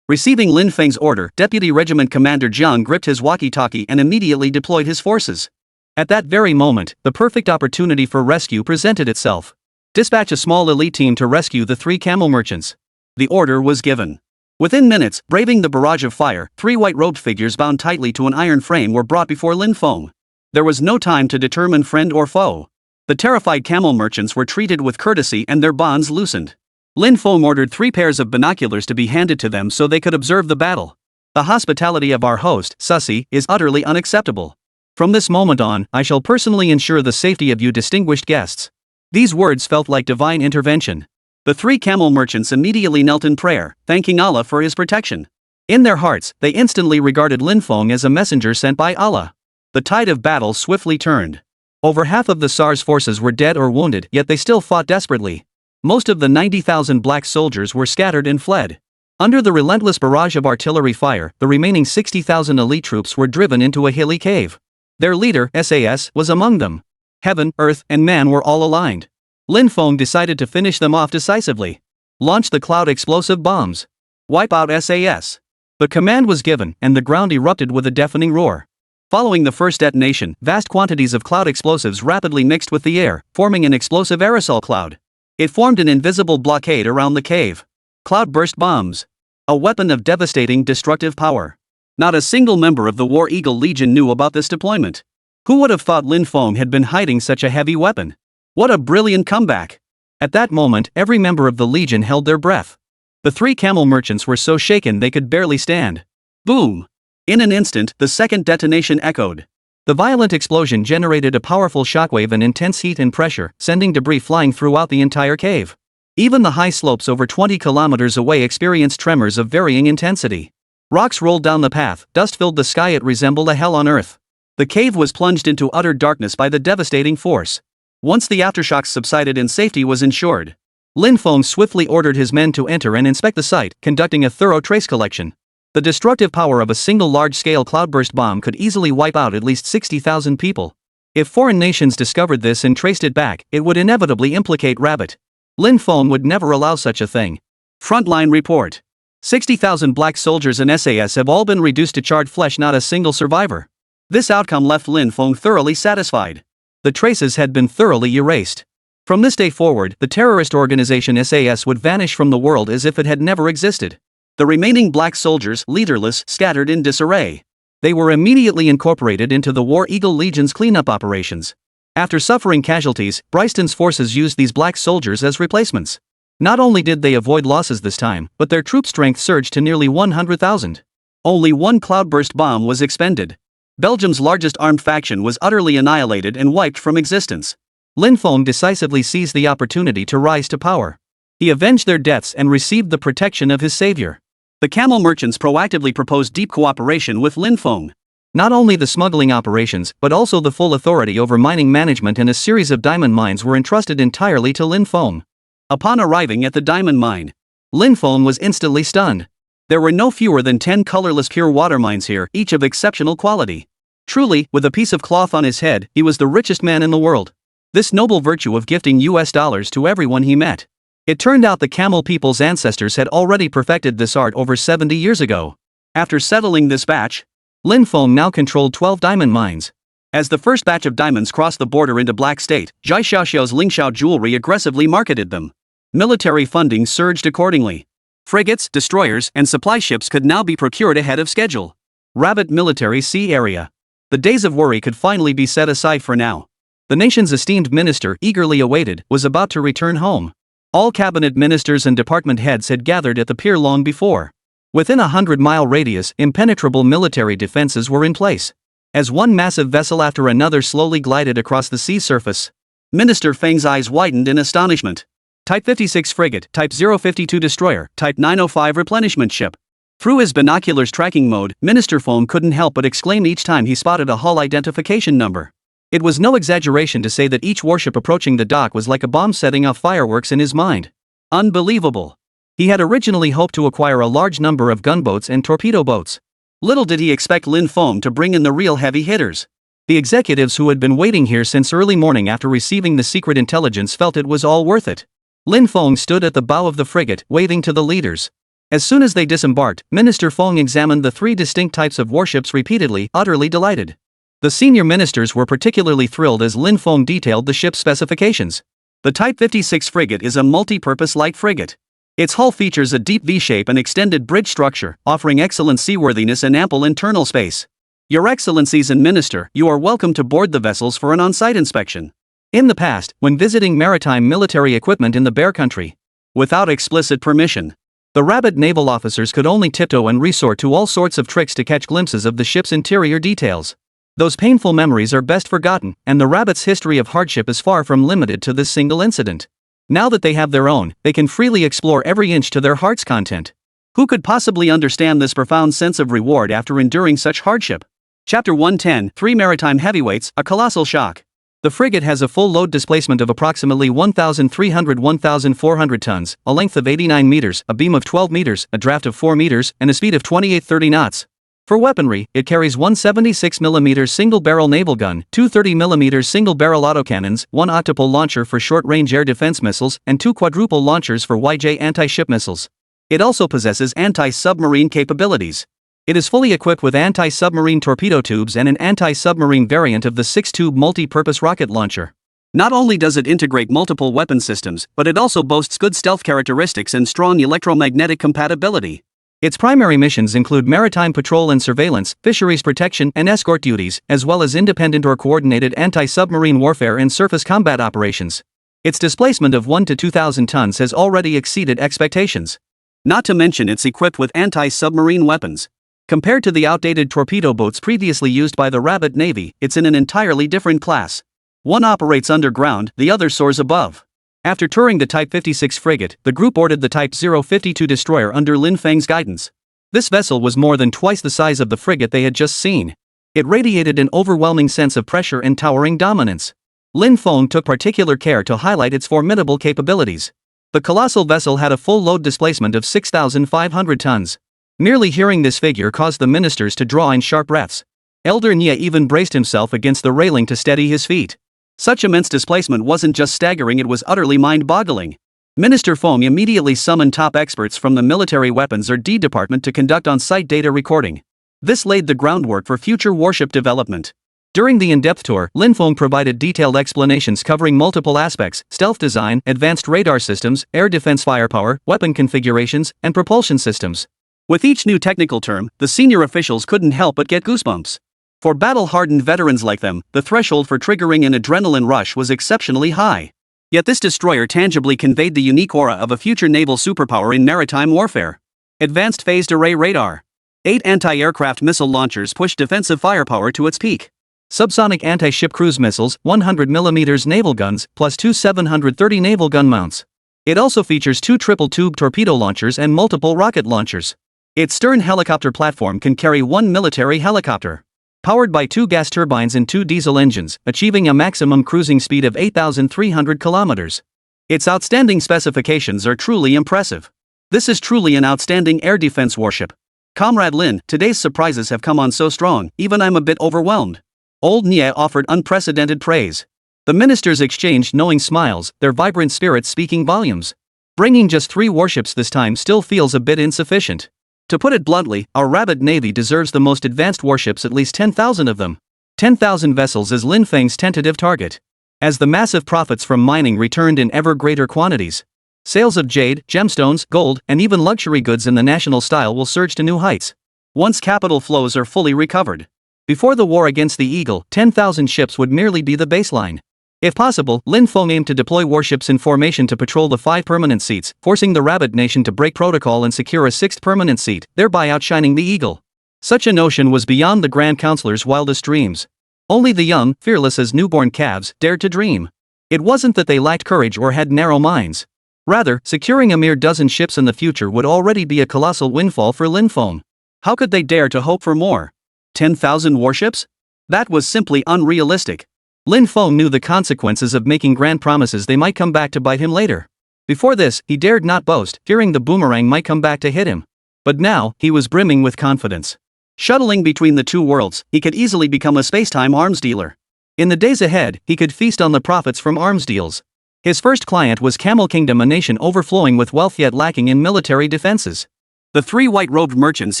Receiving Lin Feng's order, Deputy Regiment Commander Jiang gripped his walkie-talkie and immediately deployed his forces. At that very moment, the perfect opportunity for rescue presented itself. Dispatch a small elite team to rescue the 3 camel merchants. The order was given. Within minutes, braving the barrage of fire, 3 white-robed figures bound tightly to an iron frame were brought before Lin Feng. There was no time to determine friend or foe. The terrified camel merchants were treated with courtesy and their bonds loosened. Lin Feng ordered 3 pairs of binoculars to be handed to them so they could observe the battle. The hospitality of our host, Sussy, is utterly unacceptable. From this moment on, I shall personally ensure the safety of you distinguished guests. These words felt like divine intervention. The 3 camel merchants immediately knelt in prayer, thanking Allah for his protection. In their hearts, they instantly regarded Lin Feng as a messenger sent by Allah. The tide of battle swiftly turned. Over half of the Tsar's forces were dead or wounded, yet they still fought desperately. Most of the 90,000 black soldiers were scattered and fled. Under the relentless barrage of artillery fire, the remaining 60,000 elite troops were driven into a hilly cave. Their leader, SAS, was among them. Heaven, earth, and man were all aligned. Lin Feng decided to finish them off decisively. Launch the cloud explosive bombs. Wipe out SAS. The command was given, and the ground erupted with a deafening roar. Following the first detonation, vast quantities of cloud explosives rapidly mixed with the air, forming an explosive aerosol cloud. It formed an invisible blockade around the cave. Cloudburst bombs. A weapon of devastating destructive power. Not a single member of the War Eagle Legion knew about this deployment. Who would have thought Lin Feng had been hiding such a heavy weapon? What a brilliant comeback! At that moment, every member of the Legion held their breath. The 3 camel merchants were so shaken they could barely stand. Boom! In an instant, the second detonation echoed. The violent explosion generated a powerful shockwave and intense heat and pressure, sending debris flying throughout the entire cave. Even the high slopes over 20 kilometers away experienced tremors of varying intensity. Rocks rolled down the path, dust filled the sky. It resembled a hell on earth. The cave was plunged into utter darkness by the devastating force. Once the aftershocks subsided and safety was ensured, Lin Feng swiftly ordered his men to enter and inspect the site, conducting a thorough trace collection. The destructive power of a single large-scale cloudburst bomb could easily wipe out at least 60,000 people. If foreign nations discovered this and traced it back, it would inevitably implicate Rabbit. Lin Feng would never allow such a thing. Frontline report. 60,000 black soldiers and SAS have all been reduced to charred flesh, not a single survivor. This outcome left Lin Feng thoroughly satisfied. The traces had been thoroughly erased. From this day forward, the terrorist organization SAS would vanish from the world as if it had never existed. The remaining black soldiers, leaderless, scattered in disarray. They were immediately incorporated into the War Eagle Legion's cleanup operations. After suffering casualties, Bryston's forces used these black soldiers as replacements. Not only did they avoid losses this time, but their troop strength surged to nearly 100,000. Only one cloudburst bomb was expended. Belgium's largest armed faction was utterly annihilated and wiped from existence. Lin Feng decisively seized the opportunity to rise to power. He avenged their deaths and received the protection of his savior. The camel merchants proactively proposed deep cooperation with Lin Feng. Not only the smuggling operations, but also the full authority over mining management and a series of diamond mines were entrusted entirely to Lin Feng. Upon arriving at the diamond mine, Lin Feng was instantly stunned. There were no fewer than 10 colorless pure water mines here, each of exceptional quality. Truly, with a piece of cloth on his head, he was the richest man in the world. This noble virtue of gifting US dollars to everyone he met. It turned out the camel people's ancestors had already perfected this art over 70 years ago. After settling this batch, Lin Feng now controlled 12 diamond mines. As the first batch of diamonds crossed the border into Black State, Zhai Xiaoxiao's Lingxiao jewelry aggressively marketed them. Military funding surged accordingly. Frigates, destroyers, and supply ships could now be procured ahead of schedule. Rabbit Military Sea Area. The days of worry could finally be set aside for now. The nation's esteemed minister, eagerly awaited, was about to return home. All cabinet ministers and department heads had gathered at the pier long before. Within a 100-mile radius, impenetrable military defenses were in place. As one massive vessel after another slowly glided across the sea surface, Minister Feng's eyes widened in astonishment. Type 56 frigate, Type 052 destroyer, Type 905 replenishment ship. Through his binoculars tracking mode, Minister Feng couldn't help but exclaim each time he spotted a hull identification number. It was no exaggeration to say that each warship approaching the dock was like a bomb setting off fireworks in his mind. Unbelievable. He had originally hoped to acquire a large number of gunboats and torpedo boats. Little did he expect Lin Feng to bring in the real heavy hitters. The executives who had been waiting here since early morning after receiving the secret intelligence felt it was all worth it. Lin Feng stood at the bow of the frigate, waving to the leaders. As soon as they disembarked, Minister Feng examined the three distinct types of warships repeatedly, utterly delighted. The senior ministers were particularly thrilled as Lin Feng detailed the ship's specifications. The Type 56 frigate is a multi-purpose light frigate. Its hull features a deep V-shape and extended bridge structure, offering excellent seaworthiness and ample internal space. Your Excellencies and Minister, you are welcome to board the vessels for an on-site inspection. In the past, when visiting maritime military equipment in the Bear Country, without explicit permission, the Rabbit naval officers could only tiptoe and resort to all sorts of tricks to catch glimpses of the ship's interior details. Those painful memories are best forgotten, and the Rabbit's history of hardship is far from limited to this single incident. Now that they have their own, they can freely explore every inch to their heart's content. Who could possibly understand this profound sense of reward after enduring such hardship? Chapter 110, 3 Maritime Heavyweights, A Colossal Shock. The frigate has a full load displacement of approximately 1,300–1,400 tons, a length of 89 meters, a beam of 12 meters, a draft of 4 meters, and a speed of 28–30 knots. For weaponry, it carries one 76mm single-barrel naval gun, two 30mm single-barrel autocannons, one octuple launcher for short-range air defense missiles, and two quadruple launchers for YJ anti-ship missiles. It also possesses anti-submarine capabilities. It is fully equipped with anti-submarine torpedo tubes and an anti-submarine variant of the 6-tube multi-purpose rocket launcher. Not only does it integrate multiple weapon systems, but it also boasts good stealth characteristics and strong electromagnetic compatibility. Its primary missions include maritime patrol and surveillance, fisheries protection and escort duties, as well as independent or coordinated anti-submarine warfare and surface combat operations. Its displacement of 1 to 2,000 tons has already exceeded expectations. Not to mention it's equipped with anti-submarine weapons. Compared to the outdated torpedo boats previously used by the Rabbit Navy, it's in an entirely different class. One operates underground, the other soars above. After touring the Type 56 frigate, the group boarded the Type 052 destroyer under Lin Feng's guidance. This vessel was more than twice the size of the frigate they had just seen. It radiated an overwhelming sense of pressure and towering dominance. Lin Feng took particular care to highlight its formidable capabilities. The colossal vessel had a full load displacement of 6,500 tons. Merely hearing this figure caused the ministers to draw in sharp breaths. Elder Nye even braced himself against the railing to steady his feet. Such immense displacement wasn't just staggering, it was utterly mind-boggling. Minister Feng immediately summoned top experts from the Military Weapons or D Department to conduct on-site data recording. This laid the groundwork for future warship development. During the in-depth tour, Lin Feng provided detailed explanations covering multiple aspects: stealth design, advanced radar systems, air defense firepower, weapon configurations, and propulsion systems. With each new technical term, the senior officials couldn't help but get goosebumps. For battle-hardened veterans like them, the threshold for triggering an adrenaline rush was exceptionally high. Yet this destroyer tangibly conveyed the unique aura of a future naval superpower in maritime warfare. Advanced phased array radar. 8 anti-aircraft missile launchers pushed defensive firepower to its peak. Subsonic anti-ship cruise missiles, 100mm naval guns, plus 2 730 naval gun mounts. It also features 2 triple-tube torpedo launchers and multiple rocket launchers. Its stern helicopter platform can carry 1 military helicopter. Powered by 2 gas turbines and 2 diesel engines, achieving a maximum cruising speed of 8,300 kilometers. Its outstanding specifications are truly impressive. This is truly an outstanding air defense warship. Comrade Lin, today's surprises have come on so strong, even I'm a bit overwhelmed. Old Nye offered unprecedented praise. The ministers exchanged knowing smiles, their vibrant spirits speaking volumes. Bringing just 3 warships this time still feels a bit insufficient. To put it bluntly, our Rabbit Navy deserves the most advanced warships, at least 10,000 of them. 10,000 vessels is Lin Feng's tentative target. As the massive profits from mining returned in ever greater quantities, sales of jade, gemstones, gold, and even luxury goods in the national style will surge to new heights. Once capital flows are fully recovered. Before the war against the Eagle, 10,000 ships would merely be the baseline. If possible, Lin Feng aimed to deploy warships in formation to patrol the 5 permanent seats, forcing the Rabbit Nation to break protocol and secure a 6th permanent seat, thereby outshining the Eagle. Such a notion was beyond the Grand Counselor's wildest dreams. Only the young, fearless as newborn calves, dared to dream. It wasn't that they lacked courage or had narrow minds. Rather, securing a mere dozen ships in the future would already be a colossal windfall for Lin Feng. How could they dare to hope for more? 10,000 warships? That was simply unrealistic. Lin Feng knew the consequences of making grand promises; they might come back to bite him later. Before this, he dared not boast, fearing the boomerang might come back to hit him. But now, he was brimming with confidence. Shuttling between the 2 worlds, he could easily become a spacetime arms dealer. In the days ahead, he could feast on the profits from arms deals. His first client was Camel Kingdom, a nation overflowing with wealth yet lacking in military defenses. The 3 white-robed merchants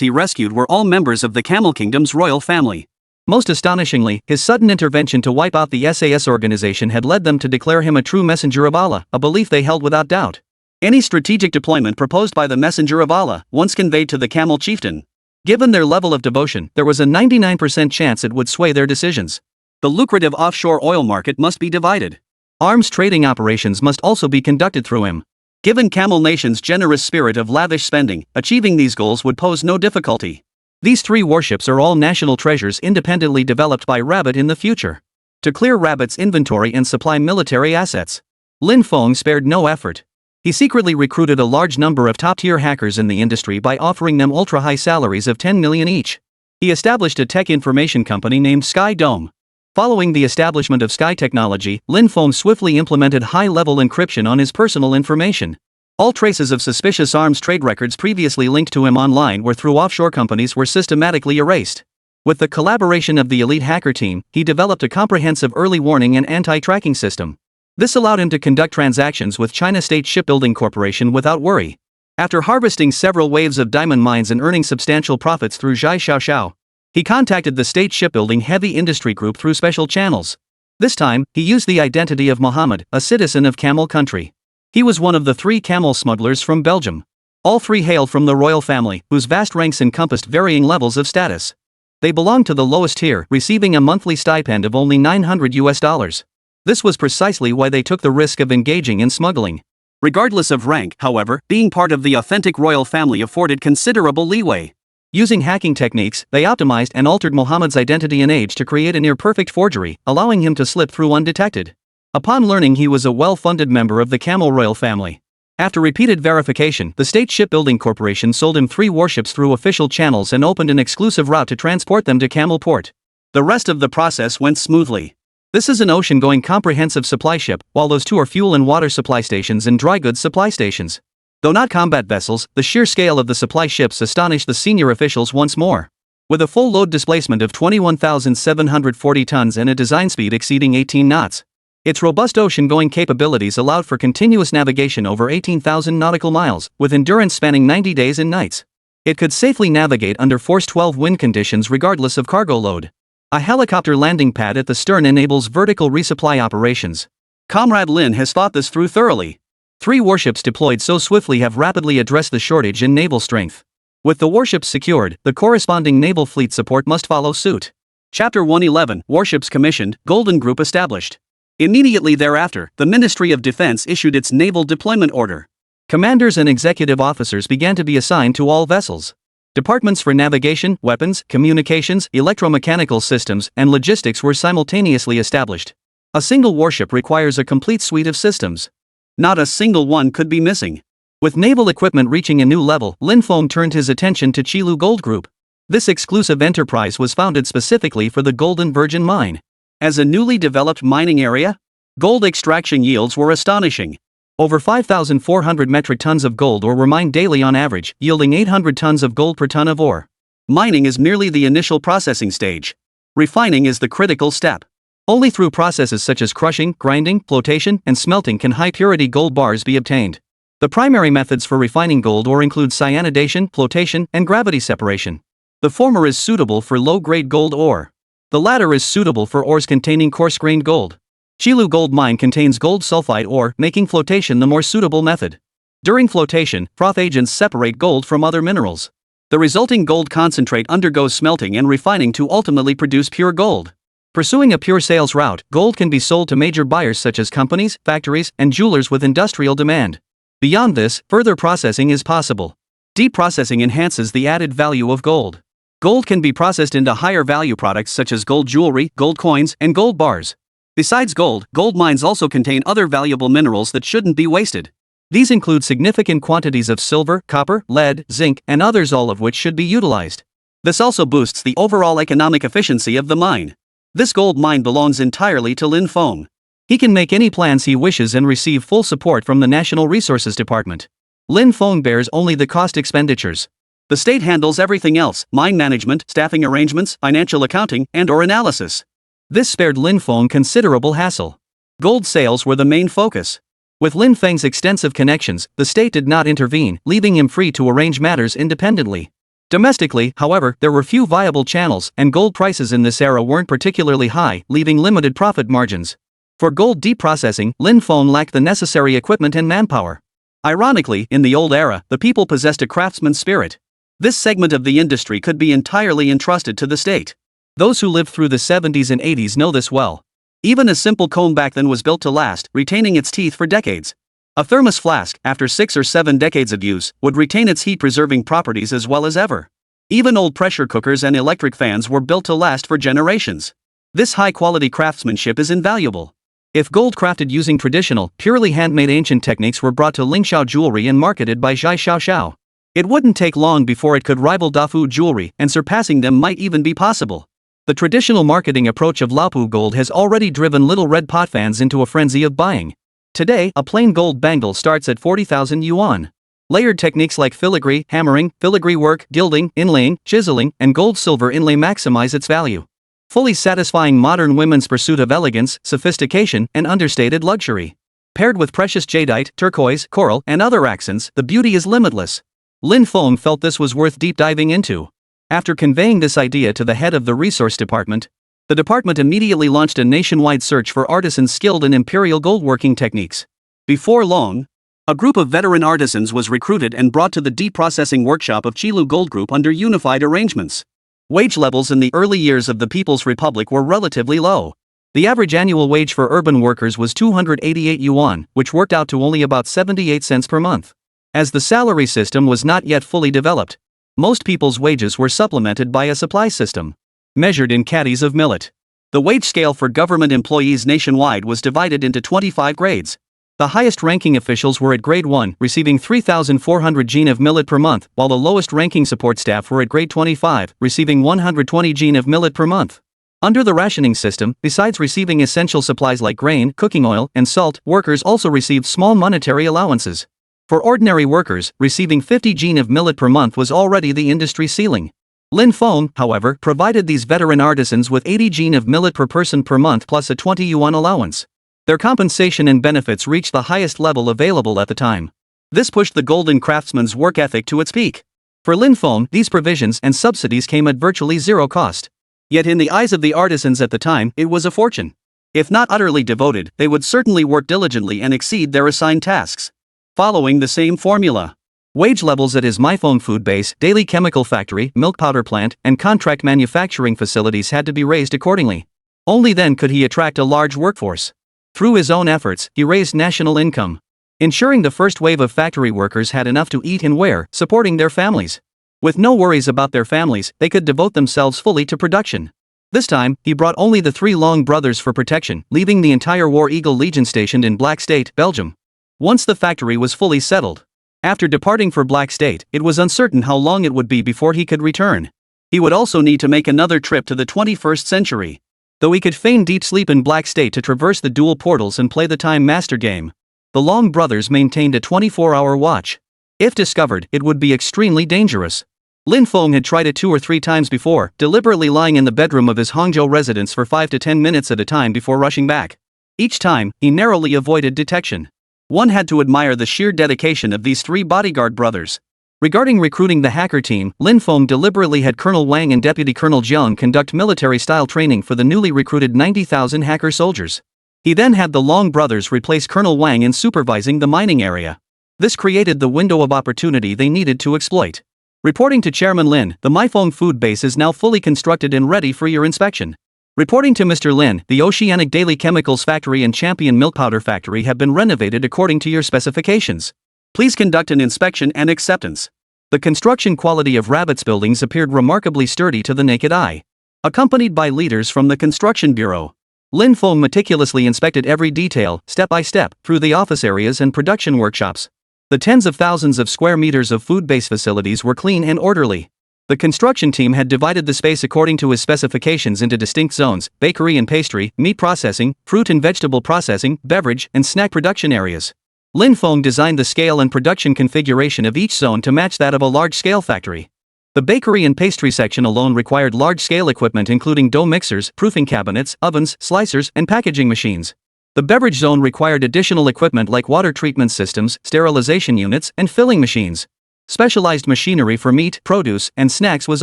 he rescued were all members of the Camel Kingdom's royal family. Most astonishingly, his sudden intervention to wipe out the SAS organization had led them to declare him a true messenger of Allah, a belief they held without doubt. Any strategic deployment proposed by the messenger of Allah once conveyed to the camel chieftain. Given their level of devotion, there was a 99% chance it would sway their decisions. The lucrative offshore oil market must be divided. Arms trading operations must also be conducted through him. Given Camel Nation's generous spirit of lavish spending, achieving these goals would pose no difficulty. These 3 warships are all national treasures independently developed by Rabbit in the future. To clear Rabbit's inventory and supply military assets, Lin Feng spared no effort. He secretly recruited a large number of top-tier hackers in the industry by offering them ultra-high salaries of 10 million each. He established a tech information company named Sky Dome. Following the establishment of Sky Technology, Lin Feng swiftly implemented high-level encryption on his personal information. All traces of suspicious arms trade records previously linked to him online or through offshore companies were systematically erased. With the collaboration of the elite hacker team, he developed a comprehensive early warning and anti-tracking system. This allowed him to conduct transactions with China State Shipbuilding Corporation without worry. After harvesting several waves of diamond mines and earning substantial profits through Zhai Xiaoxiao, he contacted the State Shipbuilding Heavy Industry Group through special channels. This time, he used the identity of Muhammad, a citizen of Camel Country. He was one of the 3 camel smugglers from Belgium. All 3 hailed from the royal family, whose vast ranks encompassed varying levels of status. They belonged to the lowest tier, receiving a monthly stipend of only $900. This was precisely why they took the risk of engaging in smuggling. Regardless of rank, however, being part of the authentic royal family afforded considerable leeway. Using hacking techniques, they optimized and altered Muhammad's identity and age to create a near-perfect forgery, allowing him to slip through undetected. Upon learning he was a well-funded member of the Camel royal family, after repeated verification, the State Shipbuilding Corporation sold him 3 warships through official channels and opened an exclusive route to transport them to Camel Port. The rest of the process went smoothly. This is an ocean-going comprehensive supply ship, while those 2 are fuel and water supply stations and dry goods supply stations. Though not combat vessels, the sheer scale of the supply ships astonished the senior officials once more. With a full load displacement of 21,740 tons and a design speed exceeding 18 knots, its robust ocean-going capabilities allowed for continuous navigation over 18,000 nautical miles, with endurance spanning 90 days and nights. It could safely navigate under force 12 wind conditions regardless of cargo load. A helicopter landing pad at the stern enables vertical resupply operations. Comrade Lin has thought this through thoroughly. 3 warships deployed so swiftly have rapidly addressed the shortage in naval strength. With the warships secured, the corresponding naval fleet support must follow suit. Chapter 111, Warships commissioned, Golden Group established. Immediately thereafter, the Ministry of Defense issued its naval deployment order. Commanders and executive officers began to be assigned to all vessels. Departments for navigation, weapons, communications, electromechanical systems, and logistics were simultaneously established. A single warship requires a complete suite of systems. Not a single one could be missing. With naval equipment reaching a new level, Lin Feng turned his attention to Qilu Gold Group. This exclusive enterprise was founded specifically for the Golden Virgin Mine. As a newly developed mining area, gold extraction yields were astonishing. Over 5,400 metric tons of gold ore were mined daily on average, yielding 800 tons of gold per ton of ore. Mining is merely the initial processing stage. Refining is the critical step. Only through processes such as crushing, grinding, flotation, and smelting can high-purity gold bars be obtained. The primary methods for refining gold ore include cyanidation, flotation, and gravity separation. The former is suitable for low-grade gold ore. The latter is suitable for ores containing coarse-grained gold. Qilu Gold Mine contains gold sulfide ore, making flotation the more suitable method. During flotation, froth agents separate gold from other minerals. The resulting gold concentrate undergoes smelting and refining to ultimately produce pure gold. Pursuing a pure sales route, gold can be sold to major buyers such as companies, factories, and jewelers with industrial demand. Beyond this, further processing is possible. Deep processing enhances the added value of gold. Gold can be processed into higher value products such as gold jewelry, gold coins, and gold bars. Besides gold, gold mines also contain other valuable minerals that shouldn't be wasted. These include significant quantities of silver, copper, lead, zinc, and others, all of which should be utilized. This also boosts the overall economic efficiency of the mine. This gold mine belongs entirely to Lin Feng. He can make any plans he wishes and receive full support from the National Resources Department. Lin Feng bears only the cost expenditures. The state handles everything else: mine management, staffing arrangements, financial accounting, and/or analysis. This spared Lin Feng considerable hassle. Gold sales were the main focus. With Lin Feng's extensive connections, the state did not intervene, leaving him free to arrange matters independently. Domestically, however, there were few viable channels, and gold prices in this era weren't particularly high, leaving limited profit margins. For gold deep processing, Lin Feng lacked the necessary equipment and manpower. Ironically, in the old era, the people possessed a craftsman's spirit. This segment of the industry could be entirely entrusted to the state. Those who lived through the 70s and 80s know this well. Even a simple comb back then was built to last, retaining its teeth for decades. A thermos flask, after 6 or 7 decades of use, would retain its heat-preserving properties as well as ever. Even old pressure cookers and electric fans were built to last for generations. This high-quality craftsmanship is invaluable. If gold crafted using traditional, purely handmade ancient techniques were brought to Lingxiao jewelry and marketed by Zhai Xiaoxiao, it wouldn't take long before it could rival Dafu jewelry, and surpassing them might even be possible. The traditional marketing approach of Laopu gold has already driven little red pot fans into a frenzy of buying. Today, a plain gold bangle starts at 40,000 yuan. Layered techniques like filigree, hammering, filigree work, gilding, inlaying, chiseling, and gold-silver inlay maximize its value, fully satisfying modern women's pursuit of elegance, sophistication, and understated luxury. Paired with precious jadeite, turquoise, coral, and other accents, the beauty is limitless. Lin Feng felt this was worth deep diving into. After conveying this idea to the head of the resource department, the department immediately launched a nationwide search for artisans skilled in imperial goldworking techniques. Before long, a group of veteran artisans was recruited and brought to the deep processing workshop of Qilu Gold Group under unified arrangements. Wage levels in the early years of the People's Republic were relatively low. The average annual wage for urban workers was 288 yuan, which worked out to only about 78 cents per month. As the salary system was not yet fully developed, most people's wages were supplemented by a supply system, measured in caddies of millet. The wage scale for government employees nationwide was divided into 25 grades. The highest-ranking officials were at grade 1, receiving 3,400 jin of millet per month, while the lowest-ranking support staff were at grade 25, receiving 120 jin of millet per month. Under the rationing system, besides receiving essential supplies like grain, cooking oil, and salt, workers also received small monetary allowances. For ordinary workers, receiving 50 jin of millet per month was already the industry ceiling. Lin Feng, however, provided these veteran artisans with 80 jin of millet per person per month plus a 20 yuan allowance. Their compensation and benefits reached the highest level available at the time. This pushed the golden craftsman's work ethic to its peak. For Lin Feng, these provisions and subsidies came at virtually zero cost. Yet in the eyes of the artisans at the time, it was a fortune. If not utterly devoted, they would certainly work diligently and exceed their assigned tasks. Following the same formula, wage levels at his Maifeng food base, daily chemical factory, milk powder plant, and contract manufacturing facilities had to be raised accordingly. Only then could he attract a large workforce. Through his own efforts, he raised national income, ensuring the first wave of factory workers had enough to eat and wear, supporting their families. With no worries about their families, they could devote themselves fully to production. This time, he brought only the 3 Long brothers for protection, leaving the entire War Eagle Legion stationed in Black State, Belgium. Once the factory was fully settled, after departing for Black State, it was uncertain how long it would be before he could return. He would also need to make another trip to the 21st century. Though he could feign deep sleep in Black State to traverse the dual portals and play the time master game, the Long brothers maintained a 24-hour watch. If discovered, it would be extremely dangerous. Lin Feng had tried it 2 or 3 times before, deliberately lying in the bedroom of his Hangzhou residence for 5 to 10 minutes at a time before rushing back. Each time, he narrowly avoided detection. One had to admire the sheer dedication of these 3 bodyguard brothers. Regarding recruiting the hacker team, Lin Feng deliberately had Colonel Wang and Deputy Colonel Jiang conduct military-style training for the newly recruited 90,000 hacker soldiers. He then had the Long brothers replace Colonel Wang in supervising the mining area. This created the window of opportunity they needed to exploit. Reporting to Chairman Lin, the Maifeng food base is now fully constructed and ready for your inspection. Reporting to Mr. Lin, the Oceanic Daily Chemicals Factory and Champion Milk Powder Factory have been renovated according to your specifications. Please conduct an inspection and acceptance. The construction quality of Rabbit's buildings appeared remarkably sturdy to the naked eye. Accompanied by leaders from the construction bureau, Lin Feng meticulously inspected every detail, step by step, through the office areas and production workshops. The tens of thousands of square meters of food-based facilities were clean and orderly. The construction team had divided the space according to his specifications into distinct zones: bakery and pastry, meat processing, fruit and vegetable processing, beverage, and snack production areas. Lin Feng designed the scale and production configuration of each zone to match that of a large-scale factory. The bakery and pastry section alone required large-scale equipment including dough mixers, proofing cabinets, ovens, slicers, and packaging machines. The beverage zone required additional equipment like water treatment systems, sterilization units, and filling machines. Specialized machinery for meat, produce, and snacks was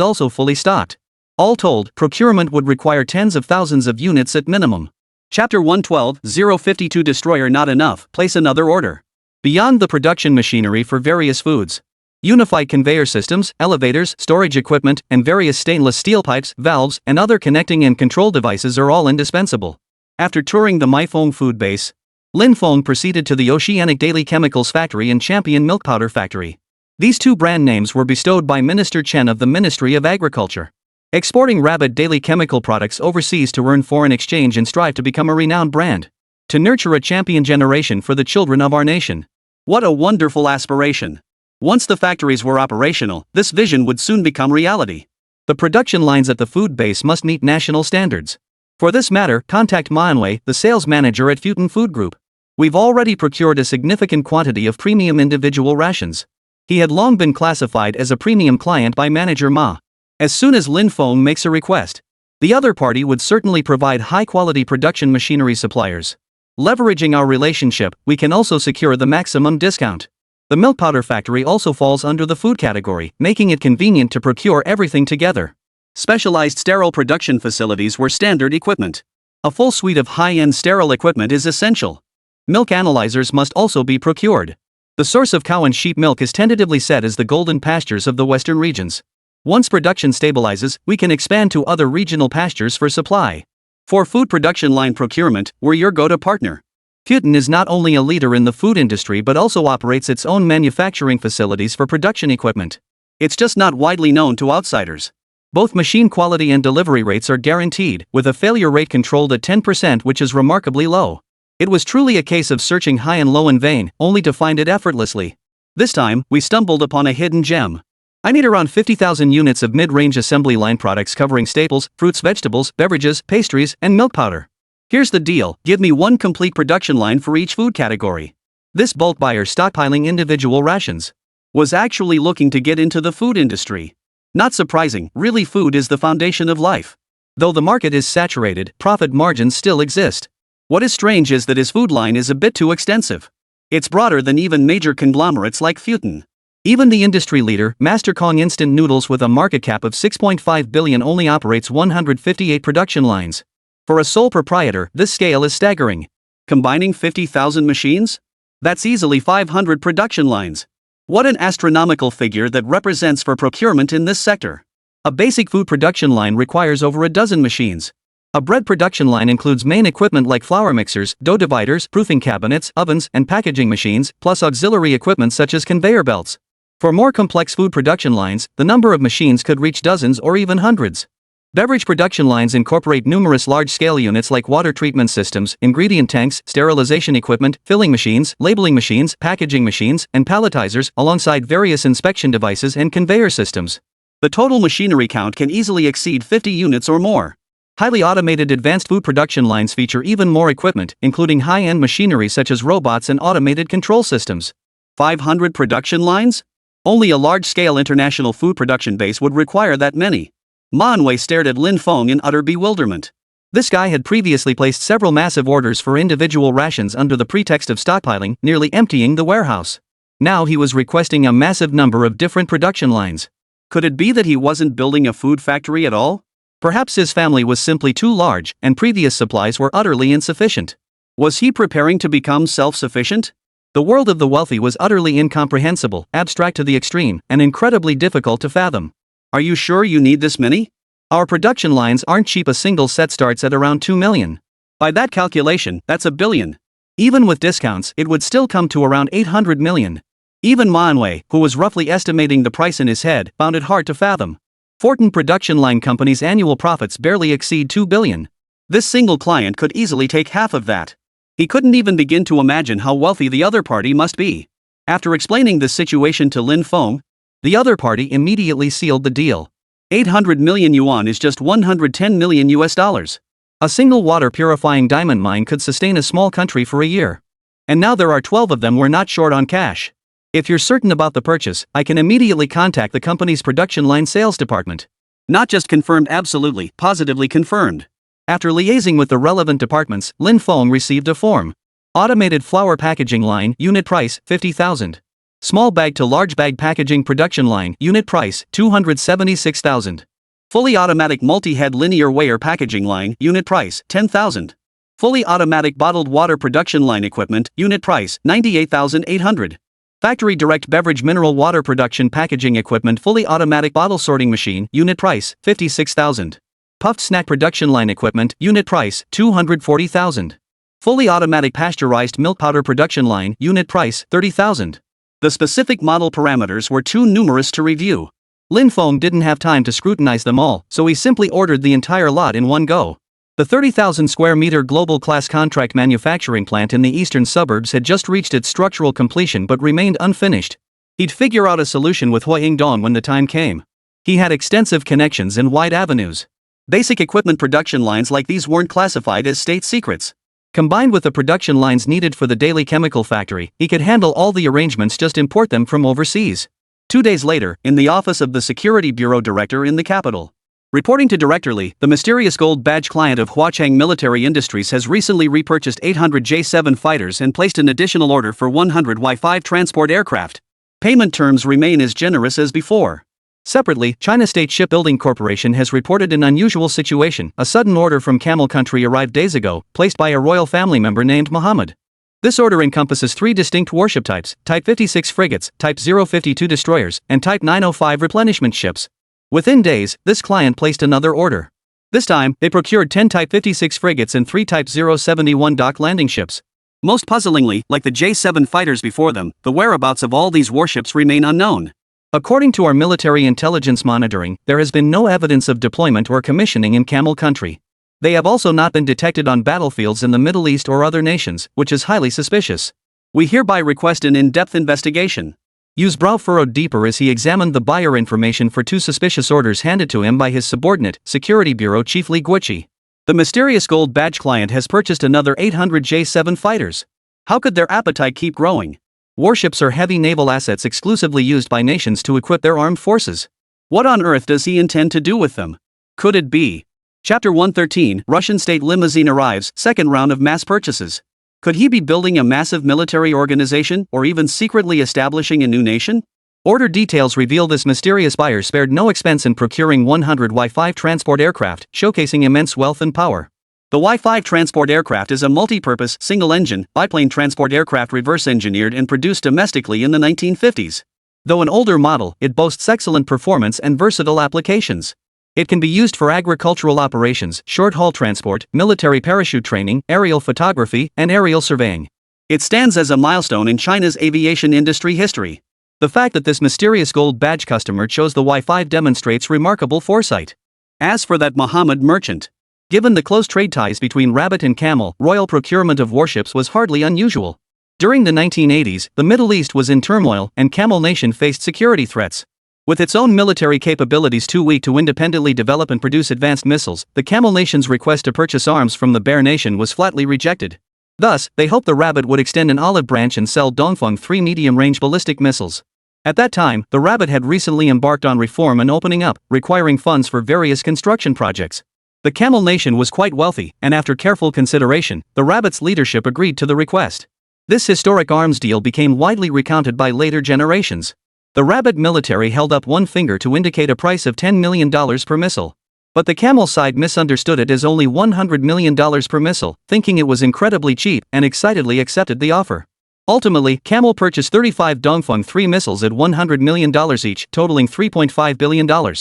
also fully stocked. All told, procurement would require tens of thousands of units at minimum. Chapter 112-052 Destroyer not enough, place another order. Beyond the production machinery for various foods, unified conveyor systems, elevators, storage equipment, and various stainless steel pipes, valves, and other connecting and control devices are all indispensable. After touring the Maifeng food base, Lin Feng proceeded to the Oceanic Daily Chemicals Factory and Champion Milk Powder Factory. These two brand names were bestowed by Minister Chen of the Ministry of Agriculture. Exporting rabid daily chemical products overseas to earn foreign exchange and strive to become a renowned brand. To nurture a champion generation for the children of our nation. What a wonderful aspiration. Once the factories were operational, this vision would soon become reality. The production lines at the food base must meet national standards. For this matter, contact Manhwa, the sales manager at Futon Food Group. We've already procured a significant quantity of premium individual rations. He had long been classified as a premium client by manager Ma. As soon as Lin Feng makes a request, the other party would certainly provide high-quality production machinery suppliers. Leveraging our relationship, we can also secure the maximum discount. The milk powder factory also falls under the food category, making it convenient to procure everything together. Specialized sterile production facilities were standard equipment. A full suite of high-end sterile equipment is essential. Milk analyzers must also be procured. The source of cow and sheep milk is tentatively set as the golden pastures of the western regions. Once production stabilizes, we can expand to other regional pastures for supply. For food production line procurement, we're your go-to partner. Futon is not only a leader in the food industry but also operates its own manufacturing facilities for production equipment. It's just not widely known to outsiders. Both machine quality and delivery rates are guaranteed, with a failure rate controlled at 10%, which is remarkably low. It was truly a case of searching high and low in vain, only to find it effortlessly. This time, we stumbled upon a hidden gem. I need around 50,000 units of mid-range assembly line products covering staples, fruits, vegetables, beverages, pastries, and milk powder. Here's the deal, give me one complete production line for each food category. This bulk buyer stockpiling individual rations was actually looking to get into the food industry. Not surprising, really food is the foundation of life. Though the market is saturated, profit margins still exist. What is strange is that his food line is a bit too extensive. It's broader than even major conglomerates like Futon. Even the industry leader, Master Kong Instant Noodles, with a market cap of 6.5 billion, only operates 158 production lines. For a sole proprietor, this scale is staggering. Combining 50,000 machines? That's easily 500 production lines. What an astronomical figure that represents for procurement in this sector. A basic food production line requires over a dozen machines. A bread production line includes main equipment like flour mixers, dough dividers, proofing cabinets, ovens, and packaging machines, plus auxiliary equipment such as conveyor belts. For more complex food production lines, the number of machines could reach dozens or even hundreds. Beverage production lines incorporate numerous large-scale units like water treatment systems, ingredient tanks, sterilization equipment, filling machines, labeling machines, packaging machines, and palletizers, alongside various inspection devices and conveyor systems. The total machinery count can easily exceed 50 units or more. Highly automated advanced food production lines feature even more equipment, including high-end machinery such as robots and automated control systems. 500 production lines? Only a large-scale international food production base would require that many. Manhwa stared at Lin Feng in utter bewilderment. This guy had previously placed several massive orders for individual rations under the pretext of stockpiling, nearly emptying the warehouse. Now he was requesting a massive number of different production lines. Could it be that he wasn't building a food factory at all? Perhaps his family was simply too large, and previous supplies were utterly insufficient. Was he preparing to become self-sufficient? The world of the wealthy was utterly incomprehensible, abstract to the extreme, and incredibly difficult to fathom. Are you sure you need this many? Our production lines aren't cheap. A single set starts at around 2 million. By that calculation, that's $1 billion. Even with discounts, it would still come to around 800 million. Even Manhwa, who was roughly estimating the price in his head, found it hard to fathom. Fortin Production Line Company's annual profits barely exceed 2 billion. This single client could easily take half of that. He couldn't even begin to imagine how wealthy the other party must be. After explaining this situation to Lin Feng, the other party immediately sealed the deal. 800 million yuan is just 110 million US dollars. A single water purifying diamond mine could sustain a small country for a year. And now there are 12 of them. We're not short on cash. If you're certain about the purchase, I can immediately contact the company's production line sales department. Not just confirmed, absolutely, positively confirmed. After liaising with the relevant departments, Lin Feng received a form. Automated flower packaging line, unit price, 50,000. Small bag to large bag packaging production line, unit price, 276,000. Fully automatic multi-head linear weigher packaging line, unit price, 10,000. Fully automatic bottled water production line equipment, unit price, 98,800. Factory direct beverage mineral water production packaging equipment fully automatic bottle sorting machine, unit price, 56,000. Puffed snack production line equipment, unit price, 240,000. Fully automatic pasteurized milk powder production line, unit price, 30,000. The specific model parameters were too numerous to review. Lin Feng didn't have time to scrutinize them all, so he simply ordered the entire lot in one go. The 30,000 square meter global class contract manufacturing plant in the eastern suburbs had just reached its structural completion but remained unfinished. He'd figure out a solution with Huayingdong when the time came. He had extensive connections and wide avenues. Basic equipment production lines like these weren't classified as state secrets. Combined with the production lines needed for the daily chemical factory, he could handle all the arrangements, just import them from overseas. 2 days later, in the office of the Security Bureau Director in the capital. Reporting to Director Li, the mysterious gold badge client of Huacheng Military Industries has recently repurchased 800 J-7 fighters and placed an additional order for 100 Y-5 transport aircraft. Payment terms remain as generous as before. Separately, China State Shipbuilding Corporation has reported an unusual situation. A sudden order from Camel Country arrived days ago, placed by a royal family member named Muhammad. This order encompasses 3 distinct warship types, Type 56 frigates, Type 052 destroyers, and Type 905 replenishment ships. Within days, this client placed another order. This time, they procured 10 Type 56 frigates and 3 Type 071 dock landing ships. Most puzzlingly, like the J-7 fighters before them, the whereabouts of all these warships remain unknown. According to our military intelligence monitoring, there has been no evidence of deployment or commissioning in Camel Country. They have also not been detected on battlefields in the Middle East or other nations, which is highly suspicious. We hereby request an in-depth investigation. Yu's brow furrowed deeper as he examined the buyer information for 2 suspicious orders handed to him by his subordinate, Security Bureau Chief Li Guiqi. The mysterious gold badge client has purchased another 800 J-7 fighters. How could their appetite keep growing? Warships are heavy naval assets exclusively used by nations to equip their armed forces. What on earth does he intend to do with them? Could it be? Chapter 113, Russian State Limousine arrives, second round of mass purchases. Could he be building a massive military organization, or even secretly establishing a new nation? Order details reveal this mysterious buyer spared no expense in procuring 100 Y-5 transport aircraft, showcasing immense wealth and power. The Y-5 transport aircraft is a multi-purpose, single-engine, biplane transport aircraft reverse-engineered and produced domestically in the 1950s. Though an older model, it boasts excellent performance and versatile applications. It can be used for agricultural operations, short-haul transport, military parachute training, aerial photography, and aerial surveying. It stands as a milestone in China's aviation industry history. The fact that this mysterious gold badge customer chose the Y-5 demonstrates remarkable foresight. As for that Muhammad merchant, given the close trade ties between Rabbit and Camel, royal procurement of warships was hardly unusual. During the 1980s, the Middle East was in turmoil, and Camel Nation faced security threats. With its own military capabilities too weak to independently develop and produce advanced missiles, the Camel Nation's request to purchase arms from the Bear Nation was flatly rejected. Thus, they hoped the Rabbit would extend an olive branch and sell Dongfeng 3 medium-range ballistic missiles. At that time, the Rabbit had recently embarked on reform and opening up, requiring funds for various construction projects. The Camel Nation was quite wealthy, and after careful consideration, the Rabbit's leadership agreed to the request. This historic arms deal became widely recounted by later generations. The Rabbit military held up one finger to indicate a price of $10 million per missile. But the Camel side misunderstood it as only $100 million per missile, thinking it was incredibly cheap, and excitedly accepted the offer. Ultimately, Camel purchased 35 Dongfeng 3 missiles at $100 million each, totaling $3.5 billion.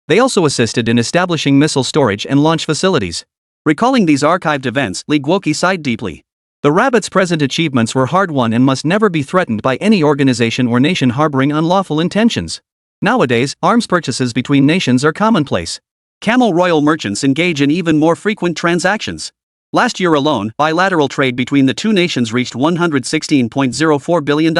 They also assisted in establishing missile storage and launch facilities. Recalling these archived events, Li Guoqi sighed deeply. The Rabbit's present achievements were hard-won and must never be threatened by any organization or nation harboring unlawful intentions. Nowadays, arms purchases between nations are commonplace. Camel royal merchants engage in even more frequent transactions. Last year alone, bilateral trade between the two nations reached $116.04 billion.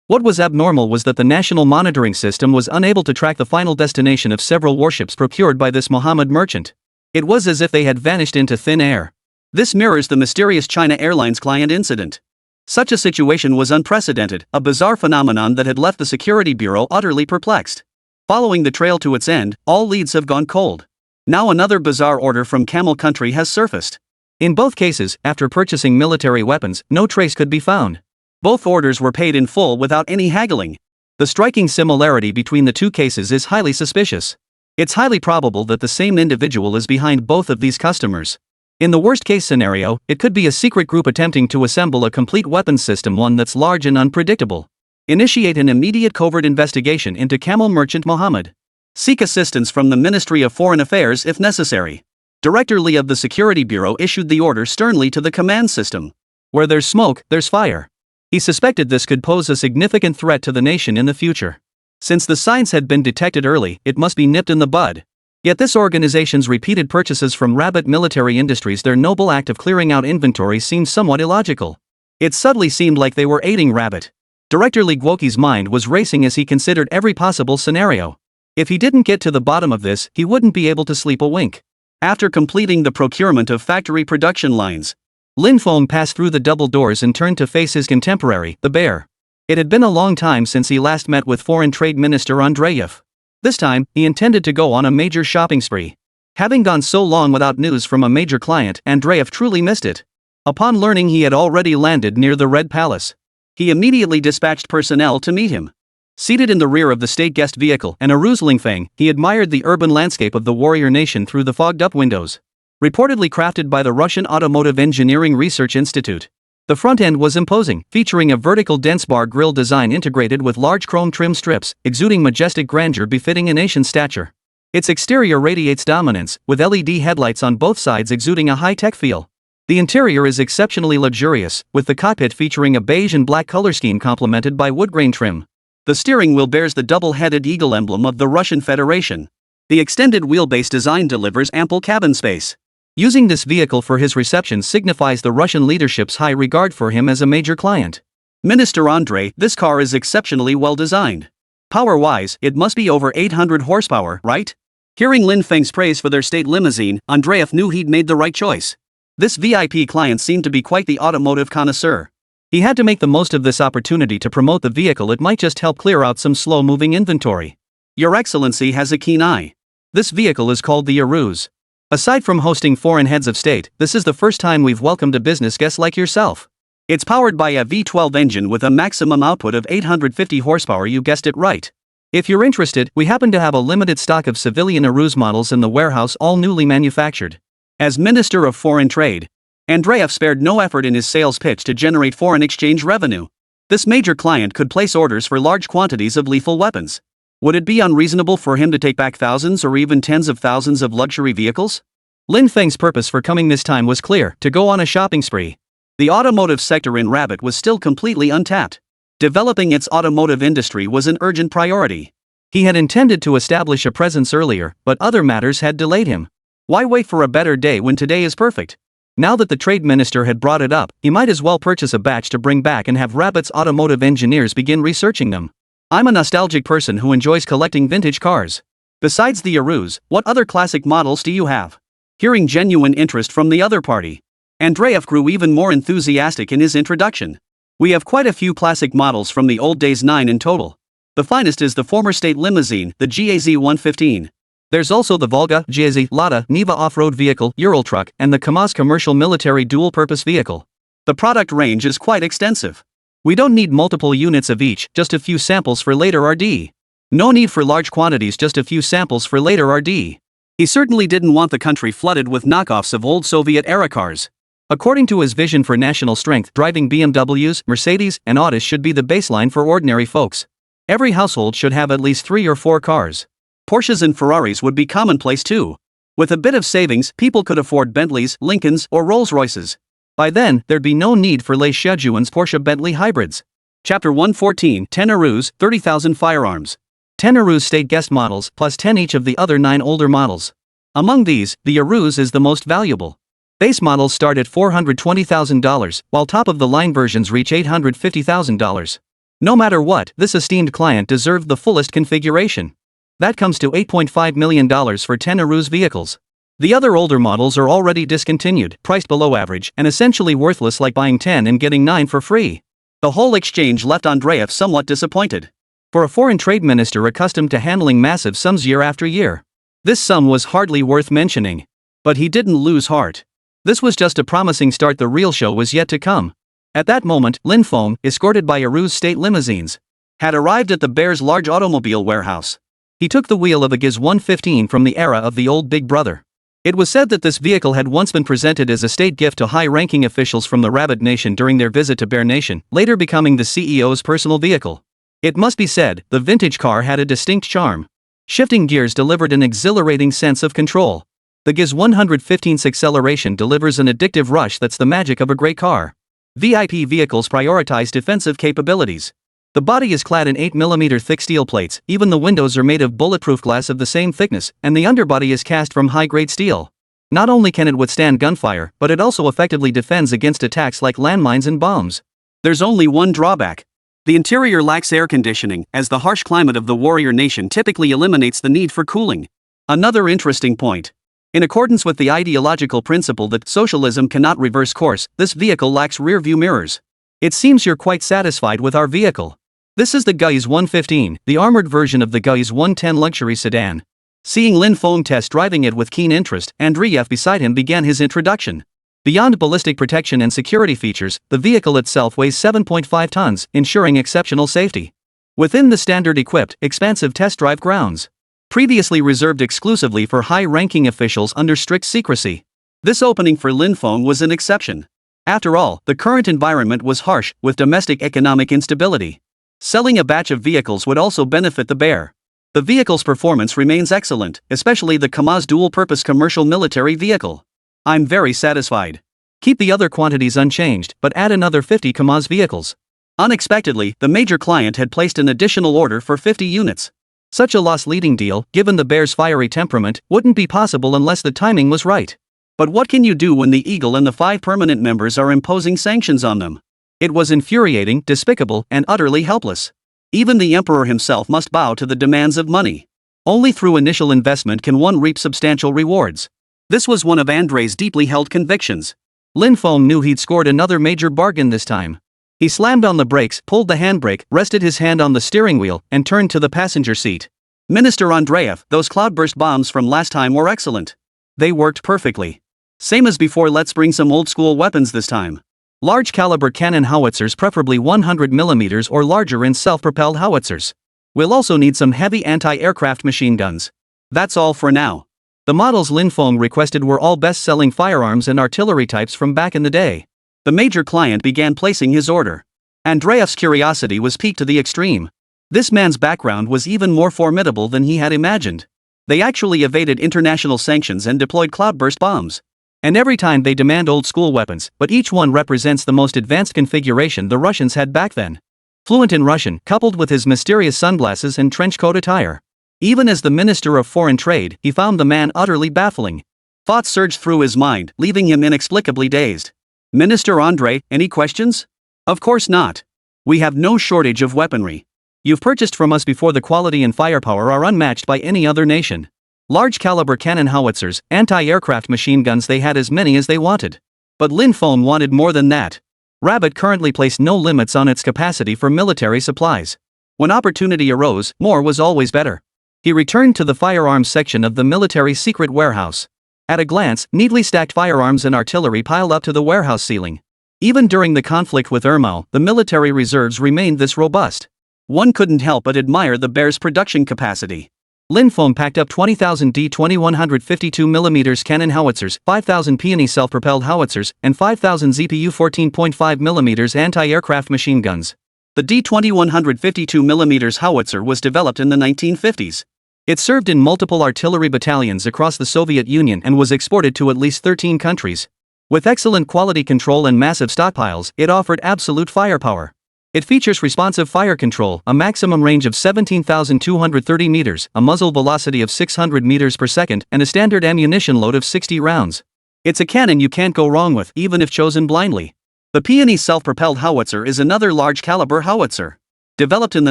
What was abnormal was that the national monitoring system was unable to track the final destination of several warships procured by this Mohammed merchant. It was as if they had vanished into thin air. This mirrors the mysterious China Airlines client incident. Such a situation was unprecedented, a bizarre phenomenon that had left the Security Bureau utterly perplexed. Following the trail to its end, all leads have gone cold. Now another bizarre order from Camel Country has surfaced. In both cases, after purchasing military weapons, no trace could be found. Both orders were paid in full without any haggling. The striking similarity between the two cases is highly suspicious. It's highly probable that the same individual is behind both of these customers. In the worst-case scenario, it could be a secret group attempting to assemble a complete weapons system, one that's large and unpredictable. Initiate an immediate covert investigation into Camel Merchant Mohammed. Seek assistance from the Ministry of Foreign Affairs if necessary. Director Lee of the Security Bureau issued the order sternly to the command system. Where there's smoke, there's fire. He suspected this could pose a significant threat to the nation in the future. Since the signs had been detected early, it must be nipped in the bud. Yet this organization's repeated purchases from Rabbit Military Industries, their noble act of clearing out inventory, seemed somewhat illogical. It subtly seemed like they were aiding Rabbit. Director Lee Gwoki's mind was racing as he considered every possible scenario. If he didn't get to the bottom of this, he wouldn't be able to sleep a wink. After completing the procurement of factory production lines, Lin Feng passed through the double doors and turned to face his contemporary, the bear. It had been a long time since he last met with Foreign Trade Minister Andreev. This time, he intended to go on a major shopping spree. Having gone so long without news from a major client, Andreev truly missed it. Upon learning he had already landed near the Red Palace, he immediately dispatched personnel to meet him. Seated in the rear of the state guest vehicle and a Rusling Feng, he admired the urban landscape of the warrior nation through the fogged-up windows. Reportedly crafted by the Russian Automotive Engineering Research Institute. The front end was imposing, featuring a vertical dense bar grille design integrated with large chrome trim strips, exuding majestic grandeur befitting a nation's stature. Its exterior radiates dominance, with LED headlights on both sides exuding a high-tech feel. The interior is exceptionally luxurious, with the cockpit featuring a beige and black color scheme complemented by woodgrain trim. The steering wheel bears the double-headed eagle emblem of the Russian Federation. The extended wheelbase design delivers ample cabin space. Using this vehicle for his reception signifies the Russian leadership's high regard for him as a major client. Minister Andre, this car is exceptionally well designed. Power-wise, it must be over 800 horsepower, right? Hearing Lin Feng's praise for their state limousine, Andreev knew he'd made the right choice. This VIP client seemed to be quite the automotive connoisseur. He had to make the most of this opportunity to promote the vehicle. It might just help clear out some slow-moving inventory. Your Excellency has a keen eye. This vehicle is called the Aruz. Aside from hosting foreign heads of state, this is the first time we've welcomed a business guest like yourself. It's powered by a V12 engine with a maximum output of 850 horsepower, you guessed it right. If you're interested, we happen to have a limited stock of civilian Aruz models in the warehouse, all newly manufactured. As Minister of Foreign Trade, Andreev spared no effort in his sales pitch to generate foreign exchange revenue. This major client could place orders for large quantities of lethal weapons. Would it be unreasonable for him to take back thousands or even tens of thousands of luxury vehicles? Lin Feng's purpose for coming this time was clear: to go on a shopping spree. The automotive sector in Rabbit was still completely untapped. Developing its automotive industry was an urgent priority. He had intended to establish a presence earlier, but other matters had delayed him. Why wait for a better day when today is perfect? Now that the trade minister had brought it up, he might as well purchase a batch to bring back and have Rabbit's automotive engineers begin researching them. I'm a nostalgic person who enjoys collecting vintage cars. Besides the Aruz, what other classic models do you have? Hearing genuine interest from the other party, Andreev grew even more enthusiastic in his introduction. We have quite a few classic models from the old days, 9 in total. The finest is the former state limousine, the GAZ 115. There's also the Volga, GAZ, Lada, Niva off-road vehicle, Ural truck, and the KAMAZ commercial military dual-purpose vehicle. The product range is quite extensive. We don't need multiple units of each, just a few samples for later RD. No need for large quantities, just a few samples for later RD. He certainly didn't want the country flooded with knockoffs of old Soviet-era cars. According to his vision for national strength, driving BMWs, Mercedes, and Audis should be the baseline for ordinary folks. Every household should have at least 3 or 4 cars. Porsches and Ferraris would be commonplace too. With a bit of savings, people could afford Bentleys, Lincolns, or Rolls-Royces. By then, there'd be no need for Les Chejuan's Porsche Bentley hybrids. Chapter 114, 10 Aruz, 30,000 firearms. 10 Aruz state guest models, plus 10 each of the other 9 older models. Among these, the Aruz is the most valuable. Base models start at $420,000, while top-of-the-line versions reach $850,000. No matter what, this esteemed client deserved the fullest configuration. That comes to $8.5 million for 10 Aruz vehicles. The other older models are already discontinued, priced below average, and essentially worthless, like buying 10 and getting 9 for free. The whole exchange left Andreev somewhat disappointed. For a foreign trade minister accustomed to handling massive sums year after year, This sum was hardly worth mentioning. But he didn't lose heart. This was just a promising start, the real show was yet to come. At that moment, Lin Feng, escorted by Aru's state limousines, had arrived at the Bear's large automobile warehouse. He took the wheel of a GIZ 115 from the era of the old Big Brother. It was said that this vehicle had once been presented as a state gift to high-ranking officials from the Rabbit Nation during their visit to Bear Nation, later becoming the CEO's personal vehicle. It must be said, the vintage car had a distinct charm. Shifting gears delivered an exhilarating sense of control. The GIZ 115's acceleration delivers an addictive rush that's the magic of a great car. VIP vehicles prioritize defensive capabilities. The body is clad in 8mm thick steel plates, even the windows are made of bulletproof glass of the same thickness, and the underbody is cast from high-grade steel. Not only can it withstand gunfire, but it also effectively defends against attacks like landmines and bombs. There's only one drawback. The interior lacks air conditioning, as the harsh climate of the warrior nation typically eliminates the need for cooling. Another interesting point. In accordance with the ideological principle that socialism cannot reverse course, this vehicle lacks rear-view mirrors. It seems you're quite satisfied with our vehicle. This is the GIZ 115, the armored version of the GIZ 110 luxury sedan. Seeing Lin Feng test driving it with keen interest, Andreev beside him began his introduction. Beyond ballistic protection and security features, the vehicle itself weighs 7.5 tons, ensuring exceptional safety. Within the standard-equipped, expansive test drive grounds, previously reserved exclusively for high-ranking officials under strict secrecy, this opening for Lin Feng was an exception. After all, the current environment was harsh, with domestic economic instability. Selling a batch of vehicles would also benefit the Bear. The vehicle's performance remains excellent, especially the KAMAZ dual-purpose commercial military vehicle. I'm very satisfied. Keep the other quantities unchanged, but add another 50 KAMAZ vehicles. Unexpectedly, the major client had placed an additional order for 50 units. Such a loss-leading deal, given the Bear's fiery temperament, wouldn't be possible unless the timing was right. But what can you do when the Eagle and the 5 permanent members are imposing sanctions on them? It was infuriating, despicable, and utterly helpless. Even the Emperor himself must bow to the demands of money. Only through initial investment can one reap substantial rewards. This was one of Andrei's deeply held convictions. Lin Feng knew he'd scored another major bargain this time. He slammed on the brakes, pulled the handbrake, rested his hand on the steering wheel, and turned to the passenger seat. Minister Andreev, those cloudburst bombs from last time were excellent. They worked perfectly. Same as before, let's bring some old-school weapons this time. Large-caliber cannon howitzers, preferably 100mm or larger, in self-propelled howitzers. We'll also need some heavy anti-aircraft machine guns. That's all for now. The models Lin Feng requested were all best-selling firearms and artillery types from back in the day. The major client began placing his order. Andreev's curiosity was piqued to the extreme. This man's background was even more formidable than he had imagined. They actually evaded international sanctions and deployed cloudburst bombs. And every time they demand old-school weapons, but each one represents the most advanced configuration the Russians had back then. Fluent in Russian, coupled with his mysterious sunglasses and trenchcoat attire. Even as the Minister of Foreign Trade, he found the man utterly baffling. Thoughts surged through his mind, leaving him inexplicably dazed. Minister Andrei, any questions? Of course not. We have no shortage of weaponry. You've purchased from us before. The quality and firepower are unmatched by any other nation. Large-caliber cannon howitzers, anti-aircraft machine guns, they had as many as they wanted. But Lin Feng wanted more than that. Rabbit currently placed no limits on its capacity for military supplies. When opportunity arose, more was always better. He returned to the firearms section of the military secret warehouse. At a glance, neatly stacked firearms and artillery piled up to the warehouse ceiling. Even during the conflict with Irmao, the military reserves remained this robust. One couldn't help but admire the Bear's production capacity. Lin Feng packed up 20,000 D-21 cannon howitzers, 5,000 Peony self-propelled howitzers, and 5,000 ZPU 14.5mm anti-aircraft machine guns. The D-21 howitzer was developed in the 1950s. It served in multiple artillery battalions across the Soviet Union and was exported to at least 13 countries. With excellent quality control and massive stockpiles, it offered absolute firepower. It features responsive fire control, a maximum range of 17,230 meters, a muzzle velocity of 600 meters per second, and a standard ammunition load of 60 rounds. It's a cannon you can't go wrong with, even if chosen blindly. The Peony self-propelled howitzer is another large-caliber howitzer. Developed in the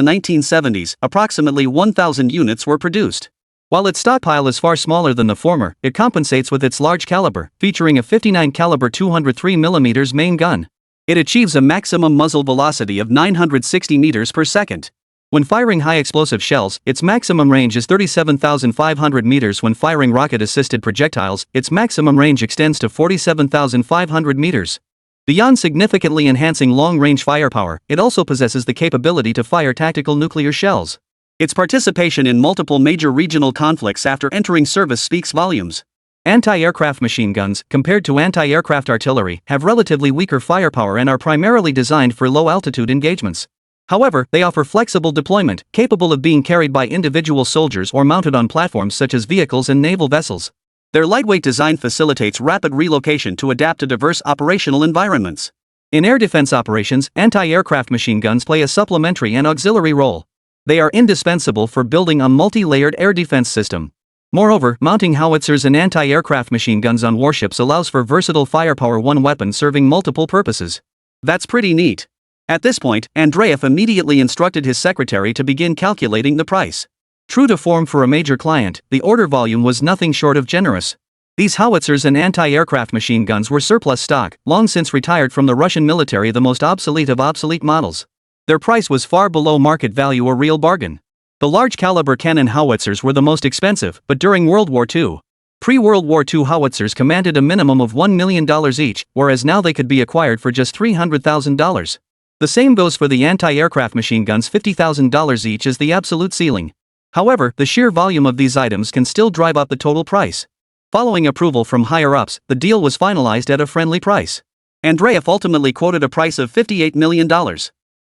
1970s, approximately 1,000 units were produced. While its stockpile is far smaller than the former, it compensates with its large caliber, featuring a 59 caliber 203mm main gun. It achieves a maximum muzzle velocity of 960 meters per second. When firing high-explosive shells, its maximum range is 37,500 meters. When firing rocket-assisted projectiles, its maximum range extends to 47,500 meters. Beyond significantly enhancing long-range firepower, it also possesses the capability to fire tactical nuclear shells. Its participation in multiple major regional conflicts after entering service speaks volumes. Anti-aircraft machine guns, compared to anti-aircraft artillery, have relatively weaker firepower and are primarily designed for low-altitude engagements. However, they offer flexible deployment, capable of being carried by individual soldiers or mounted on platforms such as vehicles and naval vessels. Their lightweight design facilitates rapid relocation to adapt to diverse operational environments. In air defense operations, anti-aircraft machine guns play a supplementary and auxiliary role. They are indispensable for building a multi-layered air defense system. Moreover, mounting howitzers and anti-aircraft machine guns on warships allows for versatile firepower, one weapon serving multiple purposes. That's pretty neat. At this point, Andreev immediately instructed his secretary to begin calculating the price. True to form for a major client, the order volume was nothing short of generous. These howitzers and anti-aircraft machine guns were surplus stock, long since retired from the Russian military, the most obsolete of obsolete models. Their price was far below market value, a real bargain. The large-caliber cannon howitzers were the most expensive, but during World War II. Pre-World War II howitzers commanded a minimum of $1 million each, whereas now they could be acquired for just $300,000. The same goes for the anti-aircraft machine guns. $50,000 each is the absolute ceiling. However, the sheer volume of these items can still drive up the total price. Following approval from higher-ups, the deal was finalized at a friendly price. Andreev ultimately quoted a price of $58 million.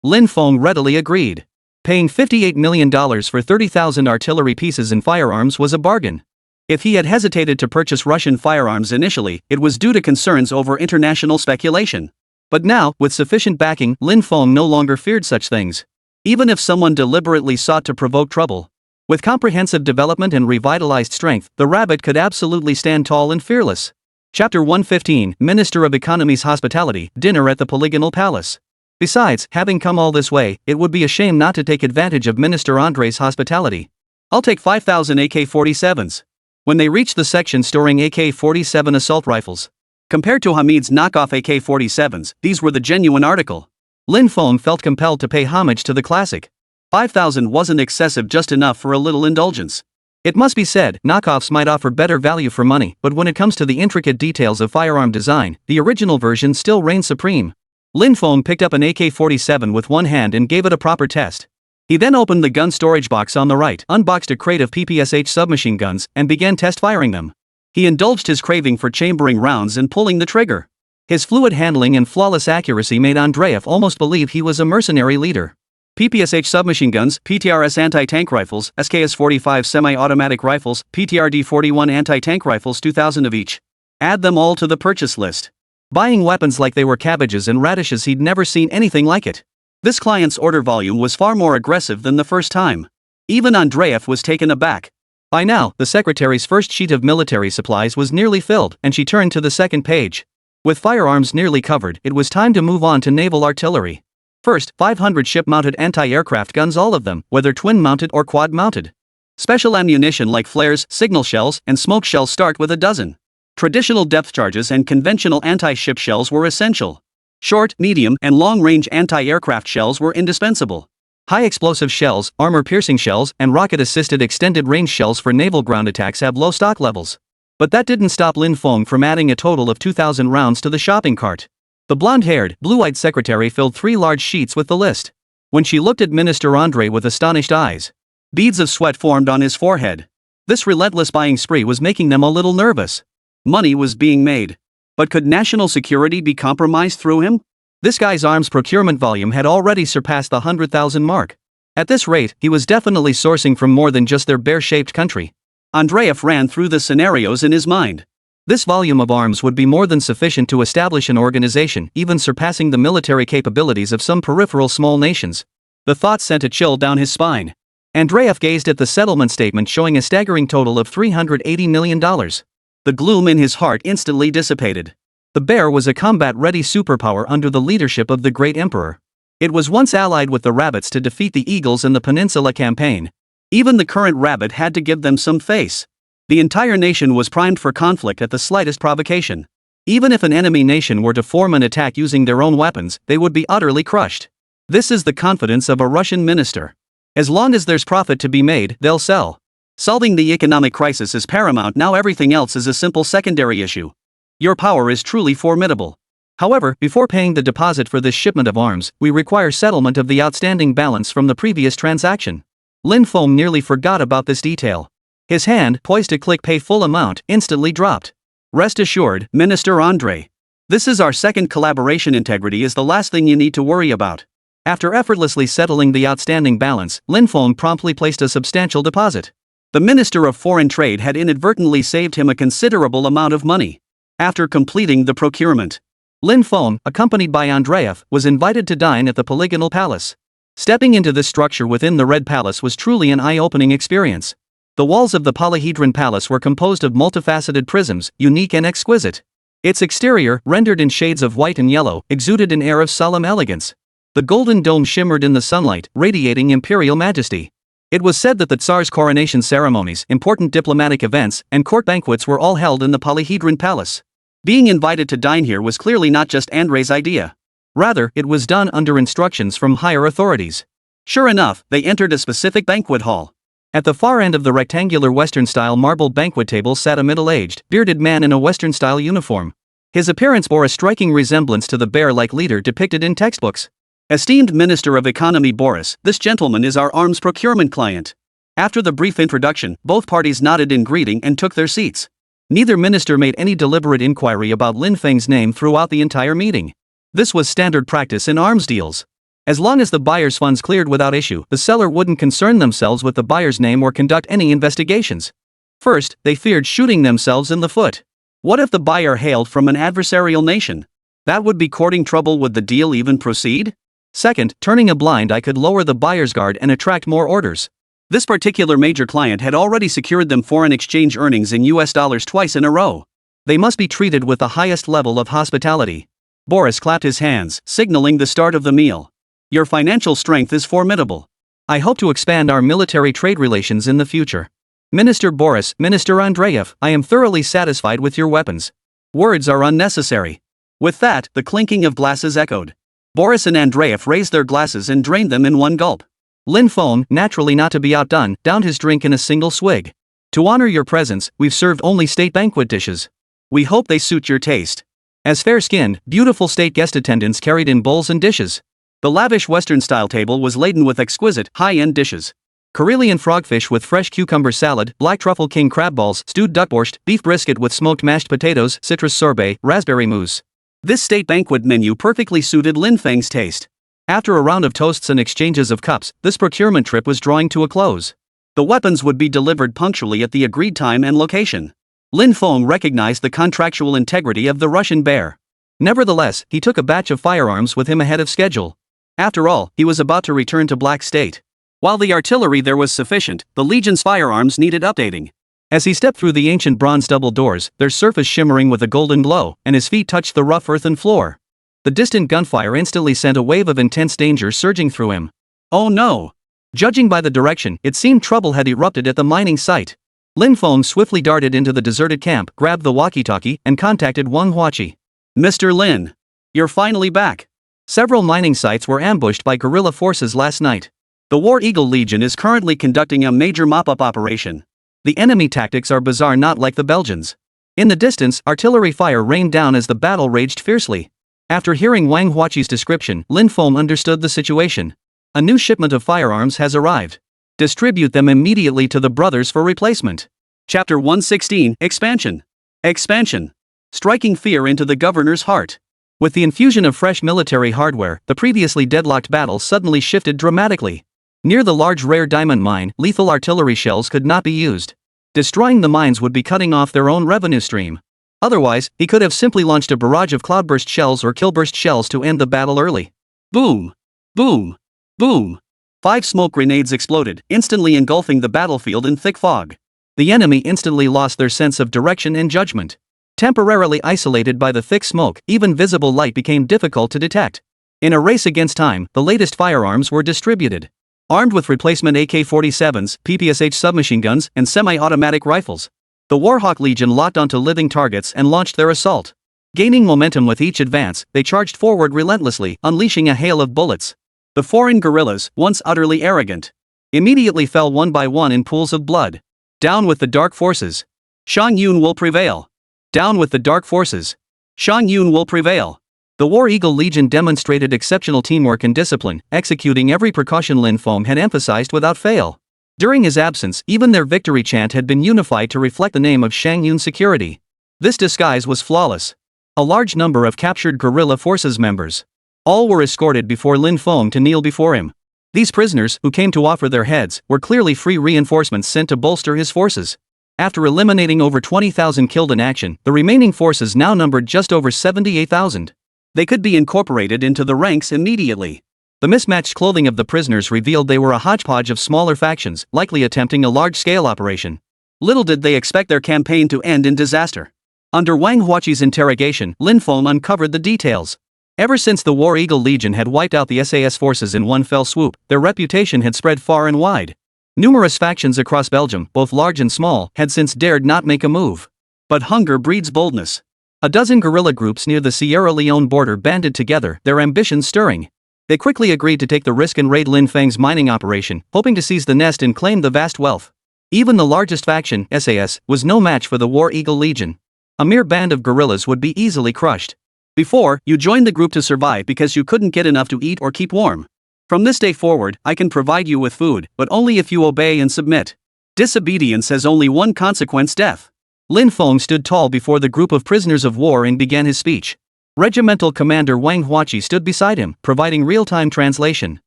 Lin Feng readily agreed. Paying $58 million for 30,000 artillery pieces and firearms was a bargain. If he had hesitated to purchase Russian firearms initially, it was due to concerns over international speculation. But now, with sufficient backing, Lin Feng no longer feared such things. Even if someone deliberately sought to provoke trouble. With comprehensive development and revitalized strength, the rabbit could absolutely stand tall and fearless. Chapter 115, Minister of Economy's Hospitality, Dinner at the Polygonal Palace. Besides, having come all this way, it would be a shame not to take advantage of Minister Andrei's hospitality. I'll take 5,000 AK-47s. When they reached the section storing AK-47 assault rifles. Compared to Hamid's knockoff AK-47s, these were the genuine article. Lin Feng felt compelled to pay homage to the classic. 5,000 wasn't excessive, just enough for a little indulgence. It must be said, knockoffs might offer better value for money, but when it comes to the intricate details of firearm design, the original version still reigns supreme. Lin Feng picked up an AK-47 with one hand and gave it a proper test. He then opened the gun storage box on the right, unboxed a crate of PPSH submachine guns, and began test firing them. He indulged his craving for chambering rounds and pulling the trigger. His fluid handling and flawless accuracy made Andreev almost believe he was a mercenary leader. PPSH submachine guns, PTRS anti-tank rifles, SKS-45 semi-automatic rifles, PTRD-41 anti-tank rifles, 2,000 of each. Add them all to the purchase list. Buying weapons like they were cabbages and radishes, he'd never seen anything like it. This client's order volume was far more aggressive than the first time. Even Andreev was taken aback. By now, the secretary's first sheet of military supplies was nearly filled, and she turned to the second page. With firearms nearly covered, it was time to move on to naval artillery. First, 500 ship-mounted anti-aircraft guns, all of them, whether twin-mounted or quad-mounted. Special ammunition like flares, signal shells, and smoke shells start with a dozen. Traditional depth charges and conventional anti-ship shells were essential. Short, medium, and long-range anti-aircraft shells were indispensable. High-explosive shells, armor-piercing shells, and rocket-assisted extended-range shells for naval ground attacks have low stock levels. But that didn't stop Lin Feng from adding a total of 2,000 rounds to the shopping cart. The blonde-haired, blue-eyed secretary filled 3 large sheets with the list. When she looked at Minister Andrei with astonished eyes, beads of sweat formed on his forehead. This relentless buying spree was making them a little nervous. Money was being made. But could national security be compromised through him? This guy's arms procurement volume had already surpassed the 100,000 mark. At this rate, he was definitely sourcing from more than just their bear-shaped country. Andreev ran through the scenarios in his mind. This volume of arms would be more than sufficient to establish an organization, even surpassing the military capabilities of some peripheral small nations. The thought sent a chill down his spine. Andreev gazed at the settlement statement showing a staggering total of $380 million. The gloom in his heart instantly dissipated. The bear was a combat-ready superpower under the leadership of the great emperor. It was once allied with the rabbits to defeat the eagles in the Peninsula campaign. Even the current rabbit had to give them some face. The entire nation was primed for conflict at the slightest provocation. Even if an enemy nation were to form an attack using their own weapons, they would be utterly crushed. This is the confidence of a Russian minister. As long as there's profit to be made, they'll sell. Solving the economic crisis is paramount now, everything else is a simple secondary issue. Your power is truly formidable. However, before paying the deposit for this shipment of arms, we require settlement of the outstanding balance from the previous transaction. Lin Feng nearly forgot about this detail. His hand, poised to click pay full amount, instantly dropped. Rest assured, Minister Andre. This is our second collaboration. Integrity is the last thing you need to worry about. After effortlessly settling the outstanding balance, Lin Feng promptly placed a substantial deposit. The Minister of Foreign Trade had inadvertently saved him a considerable amount of money. After completing the procurement, Lin Feng, accompanied by Andreev, was invited to dine at the Polygonal Palace. Stepping into this structure within the Red Palace was truly an eye-opening experience. The walls of the Polyhedron Palace were composed of multifaceted prisms, unique and exquisite. Its exterior, rendered in shades of white and yellow, exuded an air of solemn elegance. The golden dome shimmered in the sunlight, radiating imperial majesty. It was said that the Tsar's coronation ceremonies, important diplomatic events, and court banquets were all held in the Polyhedron Palace. Being invited to dine here was clearly not just Andrei's idea. Rather, it was done under instructions from higher authorities. Sure enough, they entered a specific banquet hall. At the far end of the rectangular Western-style marble banquet table sat a middle-aged, bearded man in a Western-style uniform. His appearance bore a striking resemblance to the bear-like leader depicted in textbooks. Esteemed Minister of Economy Boris, this gentleman is our arms procurement client. After the brief introduction, both parties nodded in greeting and took their seats. Neither minister made any deliberate inquiry about Lin Feng's name throughout the entire meeting. This was standard practice in arms deals. As long as the buyer's funds cleared without issue, the seller wouldn't concern themselves with the buyer's name or conduct any investigations. First, they feared shooting themselves in the foot. What if the buyer hailed from an adversarial nation? That would be courting trouble. Would the deal even proceed? Second, turning a blind eye could lower the buyer's guard and attract more orders. This particular major client had already secured them foreign exchange earnings in US dollars twice in a row. They must be treated with the highest level of hospitality. Boris clapped his hands, signaling the start of the meal. Your financial strength is formidable. I hope to expand our military trade relations in the future. Minister Boris, Minister Andreev, I am thoroughly satisfied with your weapons. Words are unnecessary. With that, the clinking of glasses echoed. Boris and Andreev raised their glasses and drained them in one gulp. Lin Feng, naturally not to be outdone, downed his drink in a single swig. To honor your presence, we've served only state banquet dishes. We hope they suit your taste. As fair-skinned, beautiful state guest attendants carried in bowls and dishes. The lavish Western-style table was laden with exquisite, high-end dishes. Karelian frogfish with fresh cucumber salad, black truffle king crab balls, stewed duck borscht, beef brisket with smoked mashed potatoes, citrus sorbet, raspberry mousse. This state banquet menu perfectly suited Lin Feng's taste. After a round of toasts and exchanges of cups, this procurement trip was drawing to a close. The weapons would be delivered punctually at the agreed time and location. Lin Feng recognized the contractual integrity of the Russian bear. Nevertheless, he took a batch of firearms with him ahead of schedule. After all, he was about to return to Black State. While the artillery there was sufficient, the Legion's firearms needed updating. As he stepped through the ancient bronze double doors, their surface shimmering with a golden glow, and his feet touched the rough earthen floor. The distant gunfire instantly sent a wave of intense danger surging through him. Oh no! Judging by the direction, it seemed trouble had erupted at the mining site. Lin Feng swiftly darted into the deserted camp, grabbed the walkie-talkie, and contacted Wang Huachi. Mr. Lin. You're finally back. Several mining sites were ambushed by guerrilla forces last night. The War Eagle Legion is currently conducting a major mop-up operation. The enemy tactics are bizarre, not like the Belgians. In the distance, artillery fire rained down as the battle raged fiercely. After hearing Wang Huachi's description, Lin Feng understood the situation. A new shipment of firearms has arrived. Distribute them immediately to the brothers for replacement. Chapter 116, Expansion. Expansion. Striking fear into the governor's heart. With the infusion of fresh military hardware, the previously deadlocked battle suddenly shifted dramatically. Near the large rare diamond mine, lethal artillery shells could not be used. Destroying the mines would be cutting off their own revenue stream. Otherwise, he could have simply launched a barrage of cloudburst shells or killburst shells to end the battle early. Boom! Boom! Boom! 5 smoke grenades exploded, instantly engulfing the battlefield in thick fog. The enemy instantly lost their sense of direction and judgment. Temporarily isolated by the thick smoke, even visible light became difficult to detect. In a race against time, the latest firearms were distributed. Armed with replacement AK-47s, PPSH submachine guns, and semi-automatic rifles, the Warhawk Legion locked onto living targets and launched their assault. Gaining momentum with each advance, they charged forward relentlessly, unleashing a hail of bullets. The foreign guerrillas, once utterly arrogant, immediately fell one by one in pools of blood. Down with the dark forces. Shang Yun will prevail. Down with the dark forces. Shang Yun will prevail. The War Eagle Legion demonstrated exceptional teamwork and discipline, executing every precaution Lin Feng had emphasized without fail. During his absence, even their victory chant had been unified to reflect the name of Shang Yun's security. This disguise was flawless. A large number of captured guerrilla forces members. All were escorted before Lin Feng to kneel before him. These prisoners, who came to offer their heads, were clearly free reinforcements sent to bolster his forces. After eliminating over 20,000 killed in action, the remaining forces now numbered just over 78,000. They could be incorporated into the ranks immediately. The mismatched clothing of the prisoners revealed they were a hodgepodge of smaller factions, likely attempting a large-scale operation. Little did they expect their campaign to end in disaster. Under Wang Huaqi's interrogation, Lin Feng uncovered the details. Ever since the War Eagle Legion had wiped out the SAS forces in one fell swoop, their reputation had spread far and wide. Numerous factions across Belgium, both large and small, had since dared not make a move. But hunger breeds boldness. A dozen guerrilla groups near the Sierra Leone border banded together, their ambitions stirring. They quickly agreed to take the risk and raid Lin Feng's mining operation, hoping to seize the nest and claim the vast wealth. Even the largest faction, SAS, was no match for the War Eagle Legion. A mere band of guerrillas would be easily crushed. Before, you joined the group to survive because you couldn't get enough to eat or keep warm. From this day forward, I can provide you with food, but only if you obey and submit. Disobedience has only one consequence: death. Lin Feng stood tall before the group of prisoners of war and began his speech. Regimental Commander Wang Huaqi stood beside him, providing real-time translation.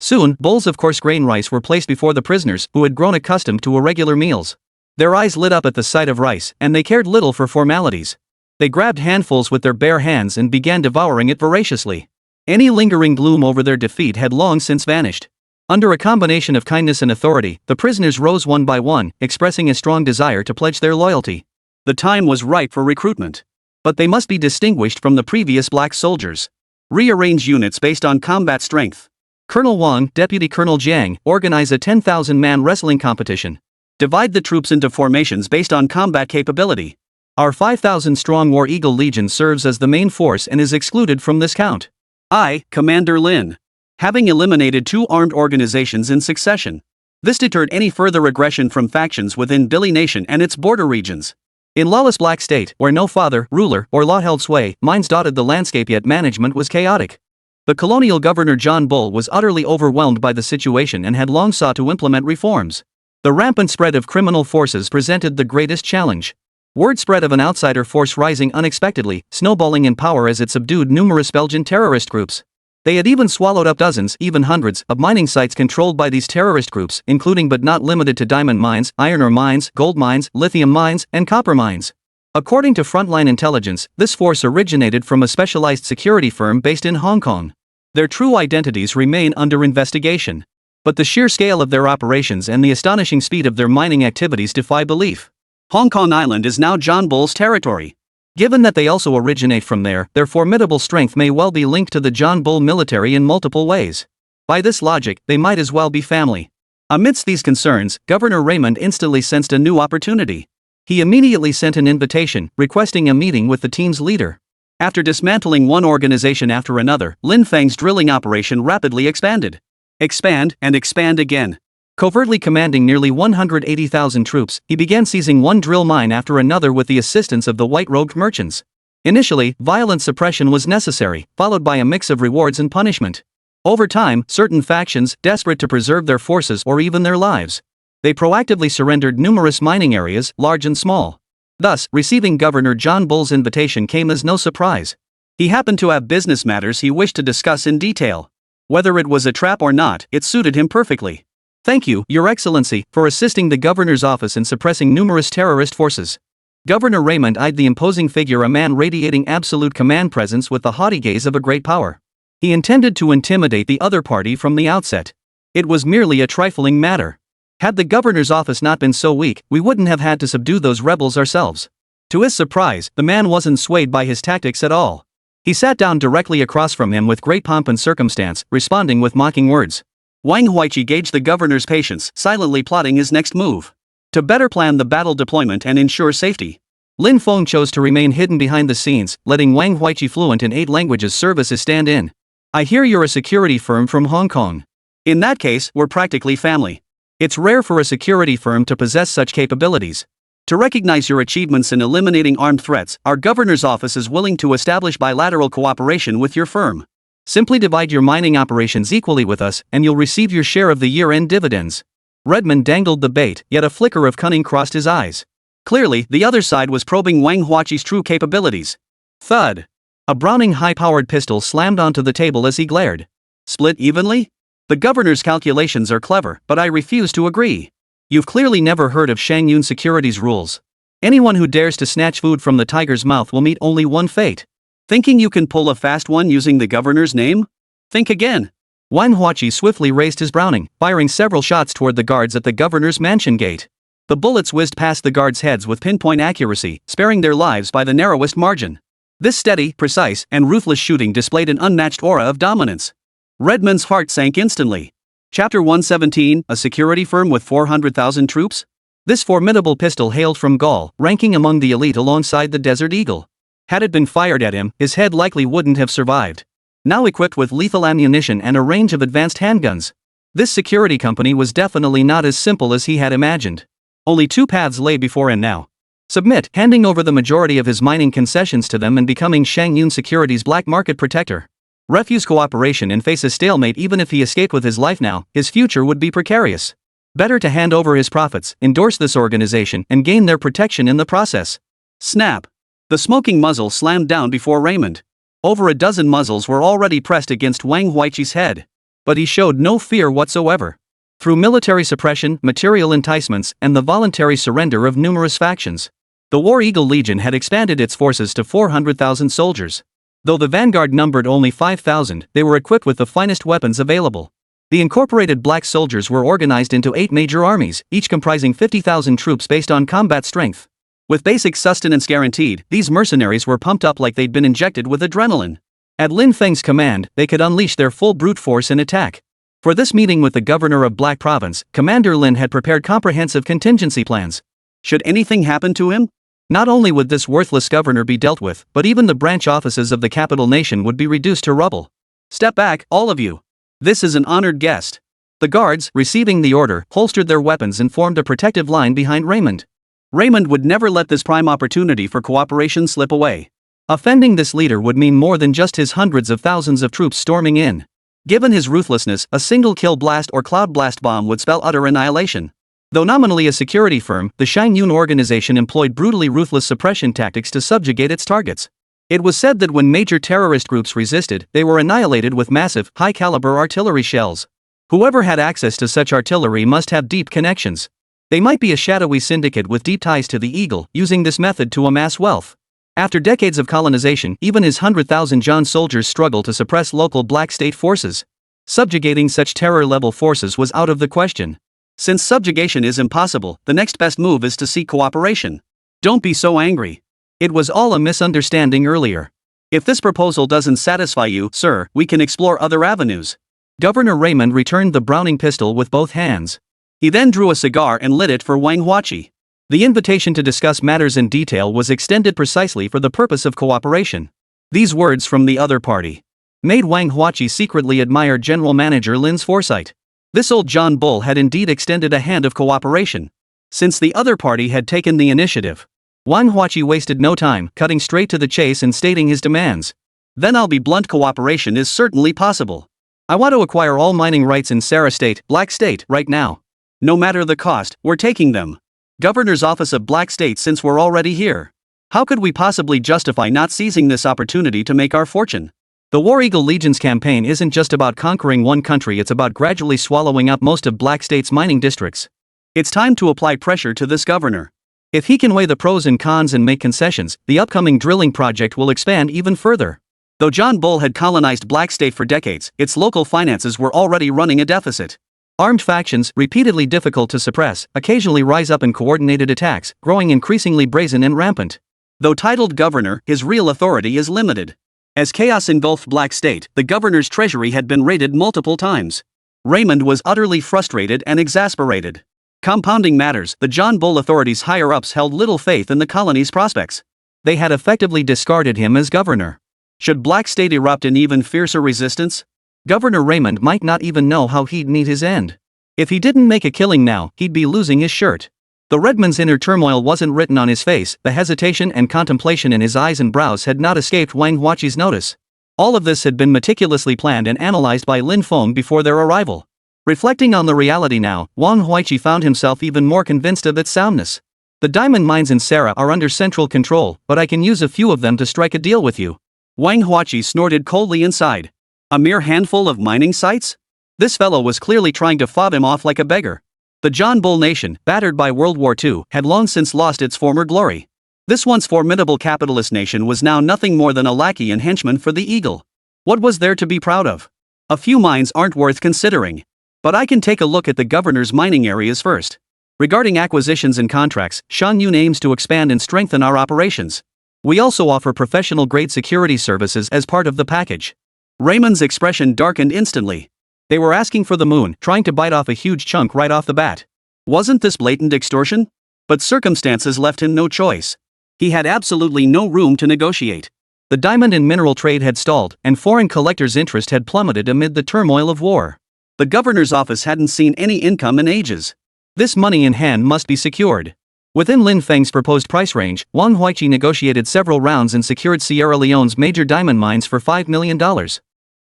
Soon, bowls of coarse grain rice were placed before the prisoners, who had grown accustomed to irregular meals. Their eyes lit up at the sight of rice, and they cared little for formalities. They grabbed handfuls with their bare hands and began devouring it voraciously. Any lingering gloom over their defeat had long since vanished. Under a combination of kindness and authority, the prisoners rose one by one, expressing a strong desire to pledge their loyalty. The time was ripe for recruitment. But they must be distinguished from the previous black soldiers. Rearrange units based on combat strength. Colonel Wang, Deputy Colonel Jiang, organize a 10,000-man wrestling competition. Divide the troops into formations based on combat capability. Our 5,000-strong War Eagle Legion serves as the main force and is excluded from this count. I, Commander Lin. Having eliminated 2 armed organizations in succession. This deterred any further aggression from factions within Billy Nation and its border regions. In lawless Black State, where no father, ruler, or law held sway, mines dotted the landscape, yet management was chaotic. The colonial governor John Bull was utterly overwhelmed by the situation and had long sought to implement reforms. The rampant spread of criminal forces presented the greatest challenge. Word spread of an outsider force rising unexpectedly, snowballing in power as it subdued numerous Belgian terrorist groups. They had even swallowed up dozens, even hundreds, of mining sites controlled by these terrorist groups, including but not limited to diamond mines, iron ore mines, gold mines, lithium mines, and copper mines. According to Frontline Intelligence, this force originated from a specialized security firm based in Hong Kong. Their true identities remain under investigation. But the sheer scale of their operations and the astonishing speed of their mining activities defy belief. Hong Kong Island is now John Bull's territory. Given that they also originate from there, their formidable strength may well be linked to the John Bull military in multiple ways. By this logic, they might as well be family. Amidst these concerns, Governor Raymond instantly sensed a new opportunity. He immediately sent an invitation, requesting a meeting with the team's leader. After dismantling one organization after another, Lin Feng's drilling operation rapidly expanded. Expand and expand again. Covertly commanding nearly 180,000 troops, he began seizing one drill mine after another with the assistance of the white-robed merchants. Initially, violent suppression was necessary, followed by a mix of rewards and punishment. Over time, certain factions, desperate to preserve their forces or even their lives, they proactively surrendered numerous mining areas, large and small. Thus, receiving Governor John Bull's invitation came as no surprise. He happened to have business matters he wished to discuss in detail. Whether it was a trap or not, it suited him perfectly. Thank you, Your Excellency, for assisting the governor's office in suppressing numerous terrorist forces. Governor Raymond eyed the imposing figure, a man radiating absolute command presence with the haughty gaze of a great power. He intended to intimidate the other party from the outset. It was merely a trifling matter. Had the governor's office not been so weak, we wouldn't have had to subdue those rebels ourselves. To his surprise, the man wasn't swayed by his tactics at all. He sat down directly across from him with great pomp and circumstance, responding with mocking words. Wang Huaiqi gauged the governor's patience, silently plotting his next move. To better plan the battle deployment and ensure safety, Lin Feng chose to remain hidden behind the scenes, letting Wang Huaiqi, fluent in 8 languages, serve as his stand-in. I hear you're a security firm from Hong Kong. In that case, we're practically family. It's rare for a security firm to possess such capabilities. To recognize your achievements in eliminating armed threats, our governor's office is willing to establish bilateral cooperation with your firm. Simply divide your mining operations equally with us, and you'll receive your share of the year-end dividends. Redmond dangled the bait, yet a flicker of cunning crossed his eyes. Clearly, the other side was probing Wang Huaqi's true capabilities. Thud. A Browning high-powered pistol slammed onto the table as he glared. Split evenly? The governor's calculations are clever, but I refuse to agree. You've clearly never heard of Shangyun Securities rules. Anyone who dares to snatch food from the tiger's mouth will meet only one fate. Thinking you can pull a fast one using the governor's name? Think again. Wang Huaqi swiftly raised his Browning, firing several shots toward the guards at the governor's mansion gate. The bullets whizzed past the guards' heads with pinpoint accuracy, sparing their lives by the narrowest margin. This steady, precise, and ruthless shooting displayed an unmatched aura of dominance. Redmond's heart sank instantly. Chapter 117, a security firm with 400,000 troops? This formidable pistol hailed from Gaul, ranking among the elite alongside the Desert Eagle. Had it been fired at him, his head likely wouldn't have survived. Now equipped with lethal ammunition and a range of advanced handguns, this security company was definitely not as simple as he had imagined. Only two paths lay before him now. Submit, handing over the majority of his mining concessions to them and becoming Shangyun Securities' black market protector. Refuse cooperation and face a stalemate. Even if he escaped with his life now, his future would be precarious. Better to hand over his profits, endorse this organization, and gain their protection in the process. Snap. The smoking muzzle slammed down before Raymond. Over a dozen muzzles were already pressed against Wang Huaqi's head. But he showed no fear whatsoever. Through military suppression, material enticements, and the voluntary surrender of numerous factions, the War Eagle Legion had expanded its forces to 400,000 soldiers. Though the vanguard numbered only 5,000, they were equipped with the finest weapons available. The incorporated black soldiers were organized into 8 major armies, each comprising 50,000 troops based on combat strength. With basic sustenance guaranteed, these mercenaries were pumped up like they'd been injected with adrenaline. At Lin Feng's command, they could unleash their full brute force in attack. For this meeting with the governor of Black Province, Commander Lin had prepared comprehensive contingency plans. Should anything happen to him? Not only would this worthless governor be dealt with, but even the branch offices of the capital nation would be reduced to rubble. Step back, all of you. This is an honored guest. The guards, receiving the order, holstered their weapons and formed a protective line behind Raymond. Raymond would never let this prime opportunity for cooperation slip away. Offending this leader would mean more than just his hundreds of thousands of troops storming in. Given his ruthlessness, a single kill blast or cloud blast bomb would spell utter annihilation. Though nominally a security firm, the Shangyun organization employed brutally ruthless suppression tactics to subjugate its targets. It was said that when major terrorist groups resisted, they were annihilated with massive, high-caliber artillery shells. Whoever had access to such artillery must have deep connections. They might be a shadowy syndicate with deep ties to the Eagle, using this method to amass wealth. After decades of colonization, even his 100,000 John soldiers struggled to suppress local black state forces. Subjugating such terror-level forces was out of the question. Since subjugation is impossible, the next best move is to seek cooperation. Don't be so angry. It was all a misunderstanding earlier. If this proposal doesn't satisfy you, sir, we can explore other avenues. Governor Raymond returned the Browning pistol with both hands. He then drew a cigar and lit it for Wang Huachi. The invitation to discuss matters in detail was extended precisely for the purpose of cooperation. These words from the other party made Wang Huachi secretly admire General Manager Lin's foresight. This old John Bull had indeed extended a hand of cooperation. Since the other party had taken the initiative, Wang Huachi wasted no time, cutting straight to the chase and stating his demands. Then I'll be blunt, cooperation is certainly possible. I want to acquire all mining rights in Sarah State, Black State, right now. No matter the cost, we're taking them. Governor's Office of Black State, since we're already here, how could we possibly justify not seizing this opportunity to make our fortune? The War Eagle Legion's campaign isn't just about conquering one country, it's about gradually swallowing up most of Black State's mining districts. It's time to apply pressure to this governor. If he can weigh the pros and cons and make concessions, the upcoming drilling project will expand even further. Though John Bull had colonized Black State for decades, its local finances were already running a deficit. Armed factions, repeatedly difficult to suppress, occasionally rise up in coordinated attacks, growing increasingly brazen and rampant. Though titled governor, his real authority is limited. As chaos engulfed Black State, the governor's treasury had been raided multiple times. Raymond was utterly frustrated and exasperated. Compounding matters, the John Bull authorities' higher-ups held little faith in the colony's prospects. They had effectively discarded him as governor. Should Black State erupt in even fiercer resistance? Governor Raymond might not even know how he'd meet his end. If he didn't make a killing now, he'd be losing his shirt. The Redman's inner turmoil wasn't written on his face, the hesitation and contemplation in his eyes and brows had not escaped Wang Huaqi's notice. All of this had been meticulously planned and analyzed by Lin Feng before their arrival. Reflecting on the reality now, Wang Huaqi found himself even more convinced of its soundness. The diamond mines in Sarah are under central control, but I can use a few of them to strike a deal with you. Wang Huaqi snorted coldly inside. A mere handful of mining sites? This fellow was clearly trying to fob him off like a beggar. The John Bull nation, battered by World War II, had long since lost its former glory. This once formidable capitalist nation was now nothing more than a lackey and henchman for the eagle. What was there to be proud of? A few mines aren't worth considering. But I can take a look at the governor's mining areas first. Regarding acquisitions and contracts, Shan Yun aims to expand and strengthen our operations. We also offer professional-grade security services as part of the package. Raymond's expression darkened instantly. They were asking for the moon, trying to bite off a huge chunk right off the bat. Wasn't this blatant extortion? But circumstances left him no choice. He had absolutely no room to negotiate. The diamond and mineral trade had stalled, and foreign collectors' interest had plummeted amid the turmoil of war. The governor's office hadn't seen any income in ages. This money in hand must be secured. Within Lin Feng's proposed price range, Wang Huaqi negotiated several rounds and secured Sierra Leone's major diamond mines for $5 million.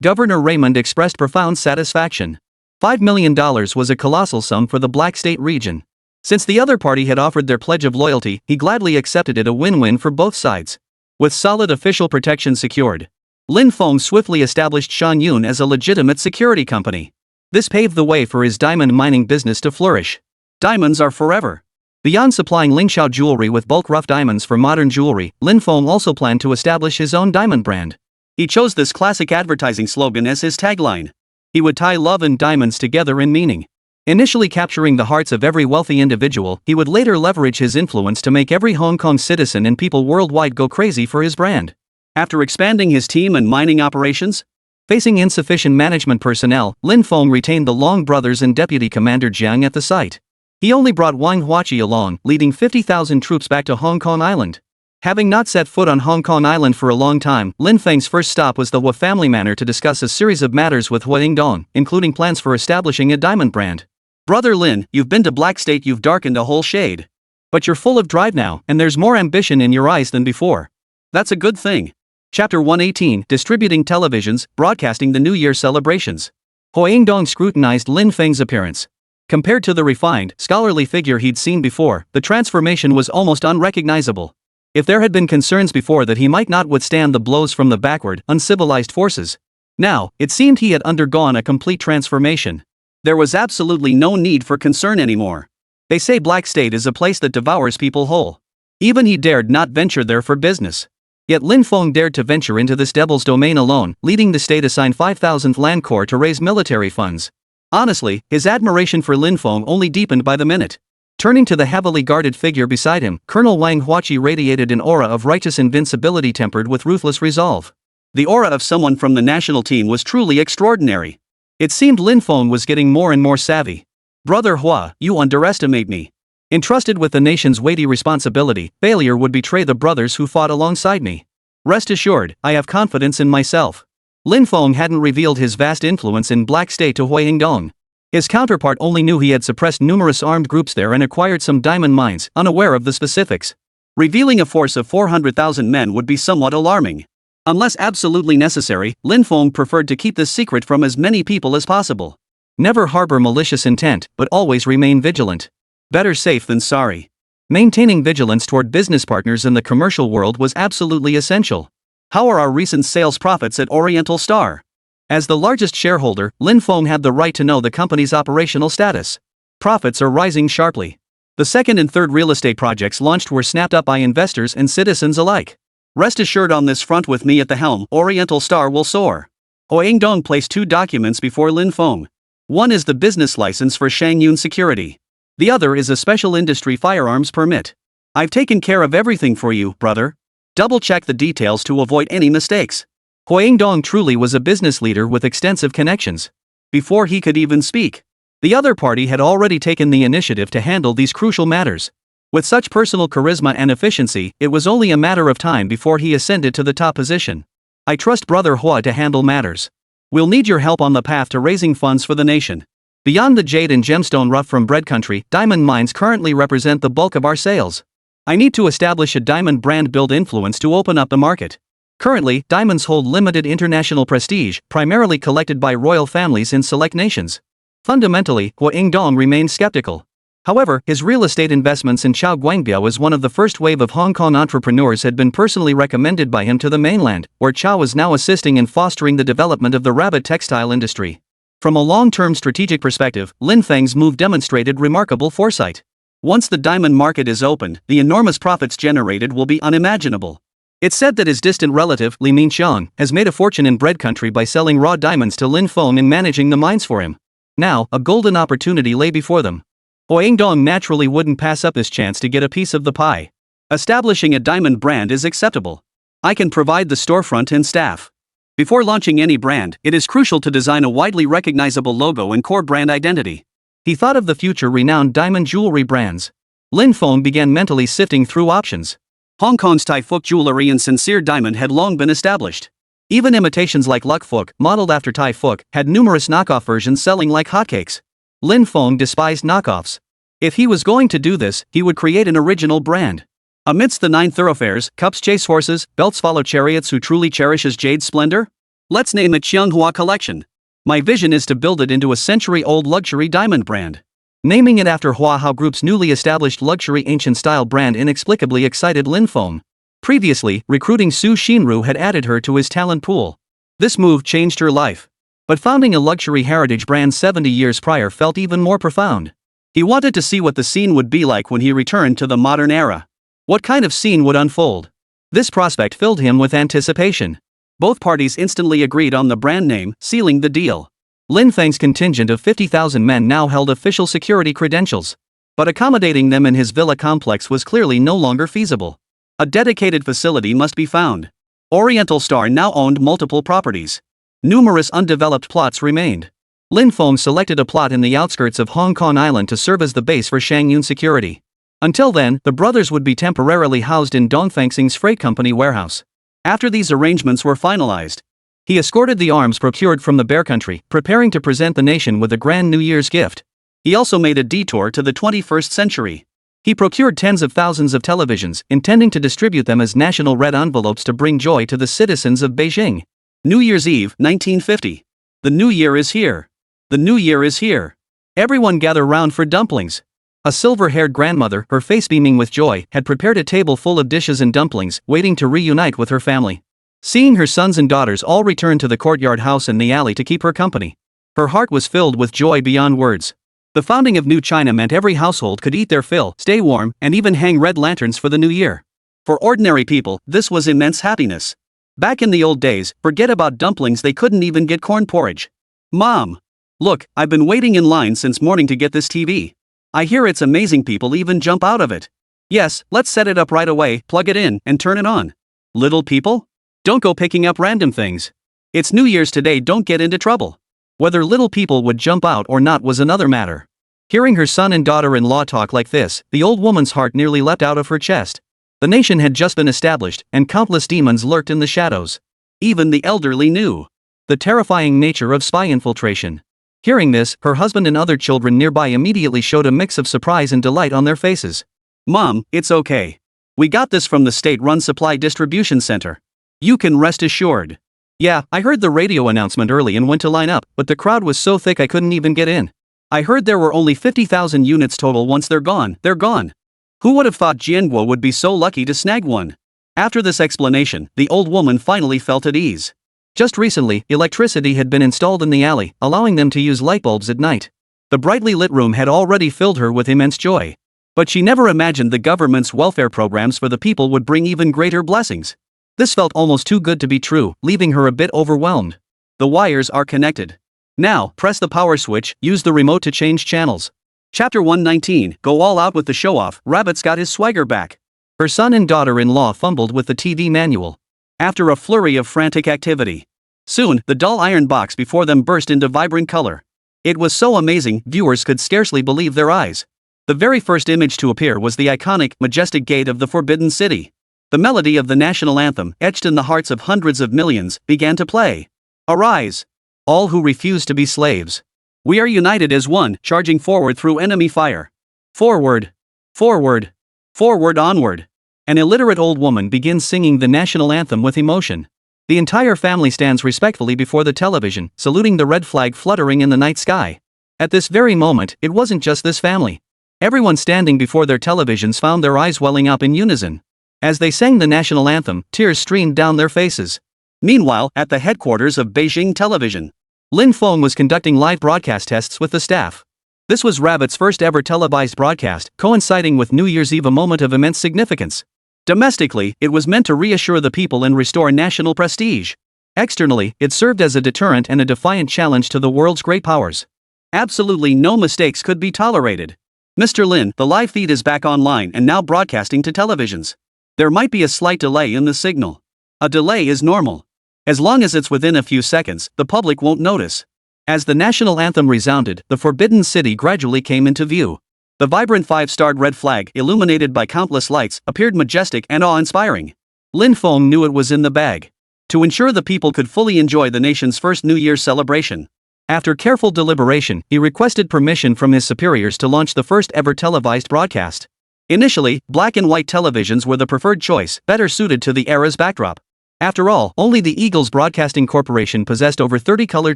Governor Raymond expressed profound satisfaction. $5 million was a colossal sum for the Black State region. Since the other party had offered their pledge of loyalty, he gladly accepted it, a win-win for both sides. With solid official protection secured, Lin Feng swiftly established Shan Yun as a legitimate security company. This paved the way for his diamond mining business to flourish. Diamonds are forever. Beyond supplying Lingxiao jewelry with bulk rough diamonds for modern jewelry, Lin Feng also planned to establish his own diamond brand. He chose this classic advertising slogan as his tagline. He would tie love and diamonds together in meaning. Initially capturing the hearts of every wealthy individual, he would later leverage his influence to make every Hong Kong citizen and people worldwide go crazy for his brand. After expanding his team and mining operations, facing insufficient management personnel, Lin Feng retained the Long brothers and Deputy Commander Jiang at the site. He only brought Wang Huaqi along, leading 50,000 troops back to Hong Kong Island. Having not set foot on Hong Kong Island for a long time, Lin Feng's first stop was the Hua family manor to discuss a series of matters with Hua Yingdong, including plans for establishing a diamond brand. Brother Lin, you've been to Black State, you've darkened a whole shade. But you're full of drive now, and there's more ambition in your eyes than before. That's a good thing. Chapter 118, Distributing Televisions, Broadcasting the New Year Celebrations. Hua Yingdong scrutinized Lin Feng's appearance. Compared to the refined, scholarly figure he'd seen before, the transformation was almost unrecognizable. If there had been concerns before that he might not withstand the blows from the backward, uncivilized forces, now, it seemed he had undergone a complete transformation. There was absolutely no need for concern anymore. They say Black State is a place that devours people whole. Even he dared not venture there for business. Yet Lin Feng dared to venture into this devil's domain alone, leading the state assign 5,000th Land Corps to raise military funds. Honestly, his admiration for Lin Feng only deepened by the minute. Turning to the heavily guarded figure beside him, Colonel Wang Huaqi radiated an aura of righteous invincibility tempered with ruthless resolve. The aura of someone from the national team was truly extraordinary. It seemed Lin Feng was getting more and more savvy. Brother Hua, you underestimate me. Entrusted with the nation's weighty responsibility, failure would betray the brothers who fought alongside me. Rest assured, I have confidence in myself. Lin Feng hadn't revealed his vast influence in Black State to Hua Yingdong. His counterpart only knew he had suppressed numerous armed groups there and acquired some diamond mines, unaware of the specifics. Revealing a force of 400,000 men would be somewhat alarming. Unless absolutely necessary, Lin Feng preferred to keep this secret from as many people as possible. Never harbor malicious intent, but always remain vigilant. Better safe than sorry. Maintaining vigilance toward business partners in the commercial world was absolutely essential. How are our recent sales profits at Oriental Star? As the largest shareholder, Lin Feng had the right to know the company's operational status. Profits are rising sharply. The second and third real estate projects launched were snapped up by investors and citizens alike. Rest assured, on this front with me at the helm, Oriental Star will soar. Hua Yingdong placed two documents before Lin Feng. One is the business license for Shangyun Security. The other is a special industry firearms permit. I've taken care of everything for you, brother. Double-check the details to avoid any mistakes. Hua Yingdong truly was a business leader with extensive connections. Before he could even speak, the other party had already taken the initiative to handle these crucial matters. With such personal charisma and efficiency, it was only a matter of time before he ascended to the top position. I trust Brother Hua to handle matters. We'll need your help on the path to raising funds for the nation. Beyond the jade and gemstone rough from bread country, diamond mines currently represent the bulk of our sales. I need to establish a diamond brand build influence to open up the market. Currently, diamonds hold limited international prestige, primarily collected by royal families in select nations. Fundamentally, Hua Yingdong remains skeptical. However, his real estate investments in Chao Guangbiao as one of the first wave of Hong Kong entrepreneurs had been personally recommended by him to the mainland, where Chao is now assisting in fostering the development of the rabbit textile industry. From a long-term strategic perspective, Lin Feng's move demonstrated remarkable foresight. Once the diamond market is opened, the enormous profits generated will be unimaginable. It's said that his distant relative, Li Minxiang, has made a fortune in bread country by selling raw diamonds to Lin Feng and managing the mines for him. Now, a golden opportunity lay before them. Hua Yingdong naturally wouldn't pass up this chance to get a piece of the pie. Establishing a diamond brand is acceptable. I can provide the storefront and staff. Before launching any brand, it is crucial to design a widely recognizable logo and core brand identity. He thought of the future renowned diamond jewelry brands. Lin Feng began mentally sifting through options. Hong Kong's Tai Fuk jewelry and sincere diamond had long been established. Even imitations like Luck Fuk, modeled after Tai Fuk, had numerous knockoff versions selling like hotcakes. Lin Feng despised knockoffs. If he was going to do this, he would create an original brand. Amidst the 9 thoroughfares, cups chase horses, belts follow chariots who truly cherishes jade's splendor? Let's name it Qianghua Collection. My vision is to build it into a century-old luxury diamond brand. Naming it after Hua Hao Group's newly established luxury ancient-style brand inexplicably excited Lin Feng. Previously, recruiting Su Xinru had added her to his talent pool. This move changed her life. But founding a luxury heritage brand 70 years prior felt even more profound. He wanted to see what the scene would be like when he returned to the modern era. What kind of scene would unfold? This prospect filled him with anticipation. Both parties instantly agreed on the brand name, sealing the deal. Lin Feng's contingent of 50,000 men now held official security credentials. But accommodating them in his villa complex was clearly no longer feasible. A dedicated facility must be found. Oriental Star now owned multiple properties. Numerous undeveloped plots remained. Lin Feng selected a plot in the outskirts of Hong Kong Island to serve as the base for Shangyun security. Until then, the brothers would be temporarily housed in Dongfengxing's freight company warehouse. After these arrangements were finalized, he escorted the arms procured from the Bear Country, preparing to present the nation with a grand New Year's gift. He also made a detour to the 21st century. He procured tens of thousands of televisions, intending to distribute them as national red envelopes to bring joy to the citizens of Beijing. New Year's Eve, 1950. The new year is here. The new year is here. Everyone gather round for dumplings. A silver-haired grandmother, her face beaming with joy, had prepared a table full of dishes and dumplings, waiting to reunite with her family. Seeing her sons and daughters all return to the courtyard house in the alley to keep her company, her heart was filled with joy beyond words. The founding of New China meant every household could eat their fill, stay warm, and even hang red lanterns for the new year. For ordinary people, this was immense happiness. Back in the old days, forget about dumplings, they couldn't even get corn porridge. Mom! Look, I've been waiting in line since morning to get this TV. I hear it's amazing, people even jump out of it. Yes, let's set it up right away, plug it in, and turn it on. Little people? Don't go picking up random things. It's New Year's today, don't get into trouble. Whether little people would jump out or not was another matter. Hearing her son and daughter-in-law talk like this, the old woman's heart nearly leapt out of her chest. The nation had just been established, and countless demons lurked in the shadows. Even the elderly knew the terrifying nature of spy infiltration. Hearing this, her husband and other children nearby immediately showed a mix of surprise and delight on their faces. Mom, it's okay. We got this from the state-run supply distribution center. You can rest assured. Yeah, I heard the radio announcement early and went to line up, but the crowd was so thick I couldn't even get in. I heard there were only 50,000 units total. Once they're gone, they're gone. Who would have thought Jianguo would be so lucky to snag one? After this explanation, the old woman finally felt at ease. Just recently, electricity had been installed in the alley, allowing them to use light bulbs at night. The brightly lit room had already filled her with immense joy. But she never imagined the government's welfare programs for the people would bring even greater blessings. This felt almost too good to be true, leaving her a bit overwhelmed. The wires are connected. Now, press the power switch, use the remote to change channels. Chapter 119, Go all out with the show-off, Rabbit's got his swagger back. Her son and daughter-in-law fumbled with the TV manual. After a flurry of frantic activity, soon, the dull iron box before them burst into vibrant color. It was so amazing, viewers could scarcely believe their eyes. The very first image to appear was the iconic, majestic gate of the Forbidden City. The melody of the national anthem, etched in the hearts of hundreds of millions, began to play. Arise! All who refuse to be slaves. We are united as one, charging forward through enemy fire. Forward. Forward. Forward onward. An illiterate old woman begins singing the national anthem with emotion. The entire family stands respectfully before the television, saluting the red flag fluttering in the night sky. At this very moment, it wasn't just this family. Everyone standing before their televisions found their eyes welling up in unison. As they sang the national anthem, tears streamed down their faces. Meanwhile, at the headquarters of Beijing Television, Lin Feng was conducting live broadcast tests with the staff. This was Rabbit's first ever televised broadcast, coinciding with New Year's Eve, a moment of immense significance. Domestically, it was meant to reassure the people and restore national prestige. Externally, it served as a deterrent and a defiant challenge to the world's great powers. Absolutely no mistakes could be tolerated. Mr. Lin, the live feed is back online and now broadcasting to televisions. There might be a slight delay in the signal. A delay is normal. As long as it's within a few seconds, the public won't notice. As the national anthem resounded, the Forbidden City gradually came into view. The vibrant five-starred red flag, illuminated by countless lights, appeared majestic and awe-inspiring. Lin Feng knew it was in the bag. To ensure the people could fully enjoy the nation's first New Year's celebration. After careful deliberation, he requested permission from his superiors to launch the first ever televised broadcast. Initially, black and white televisions were the preferred choice, better suited to the era's backdrop. After all, only the Eagles Broadcasting Corporation possessed over 30 color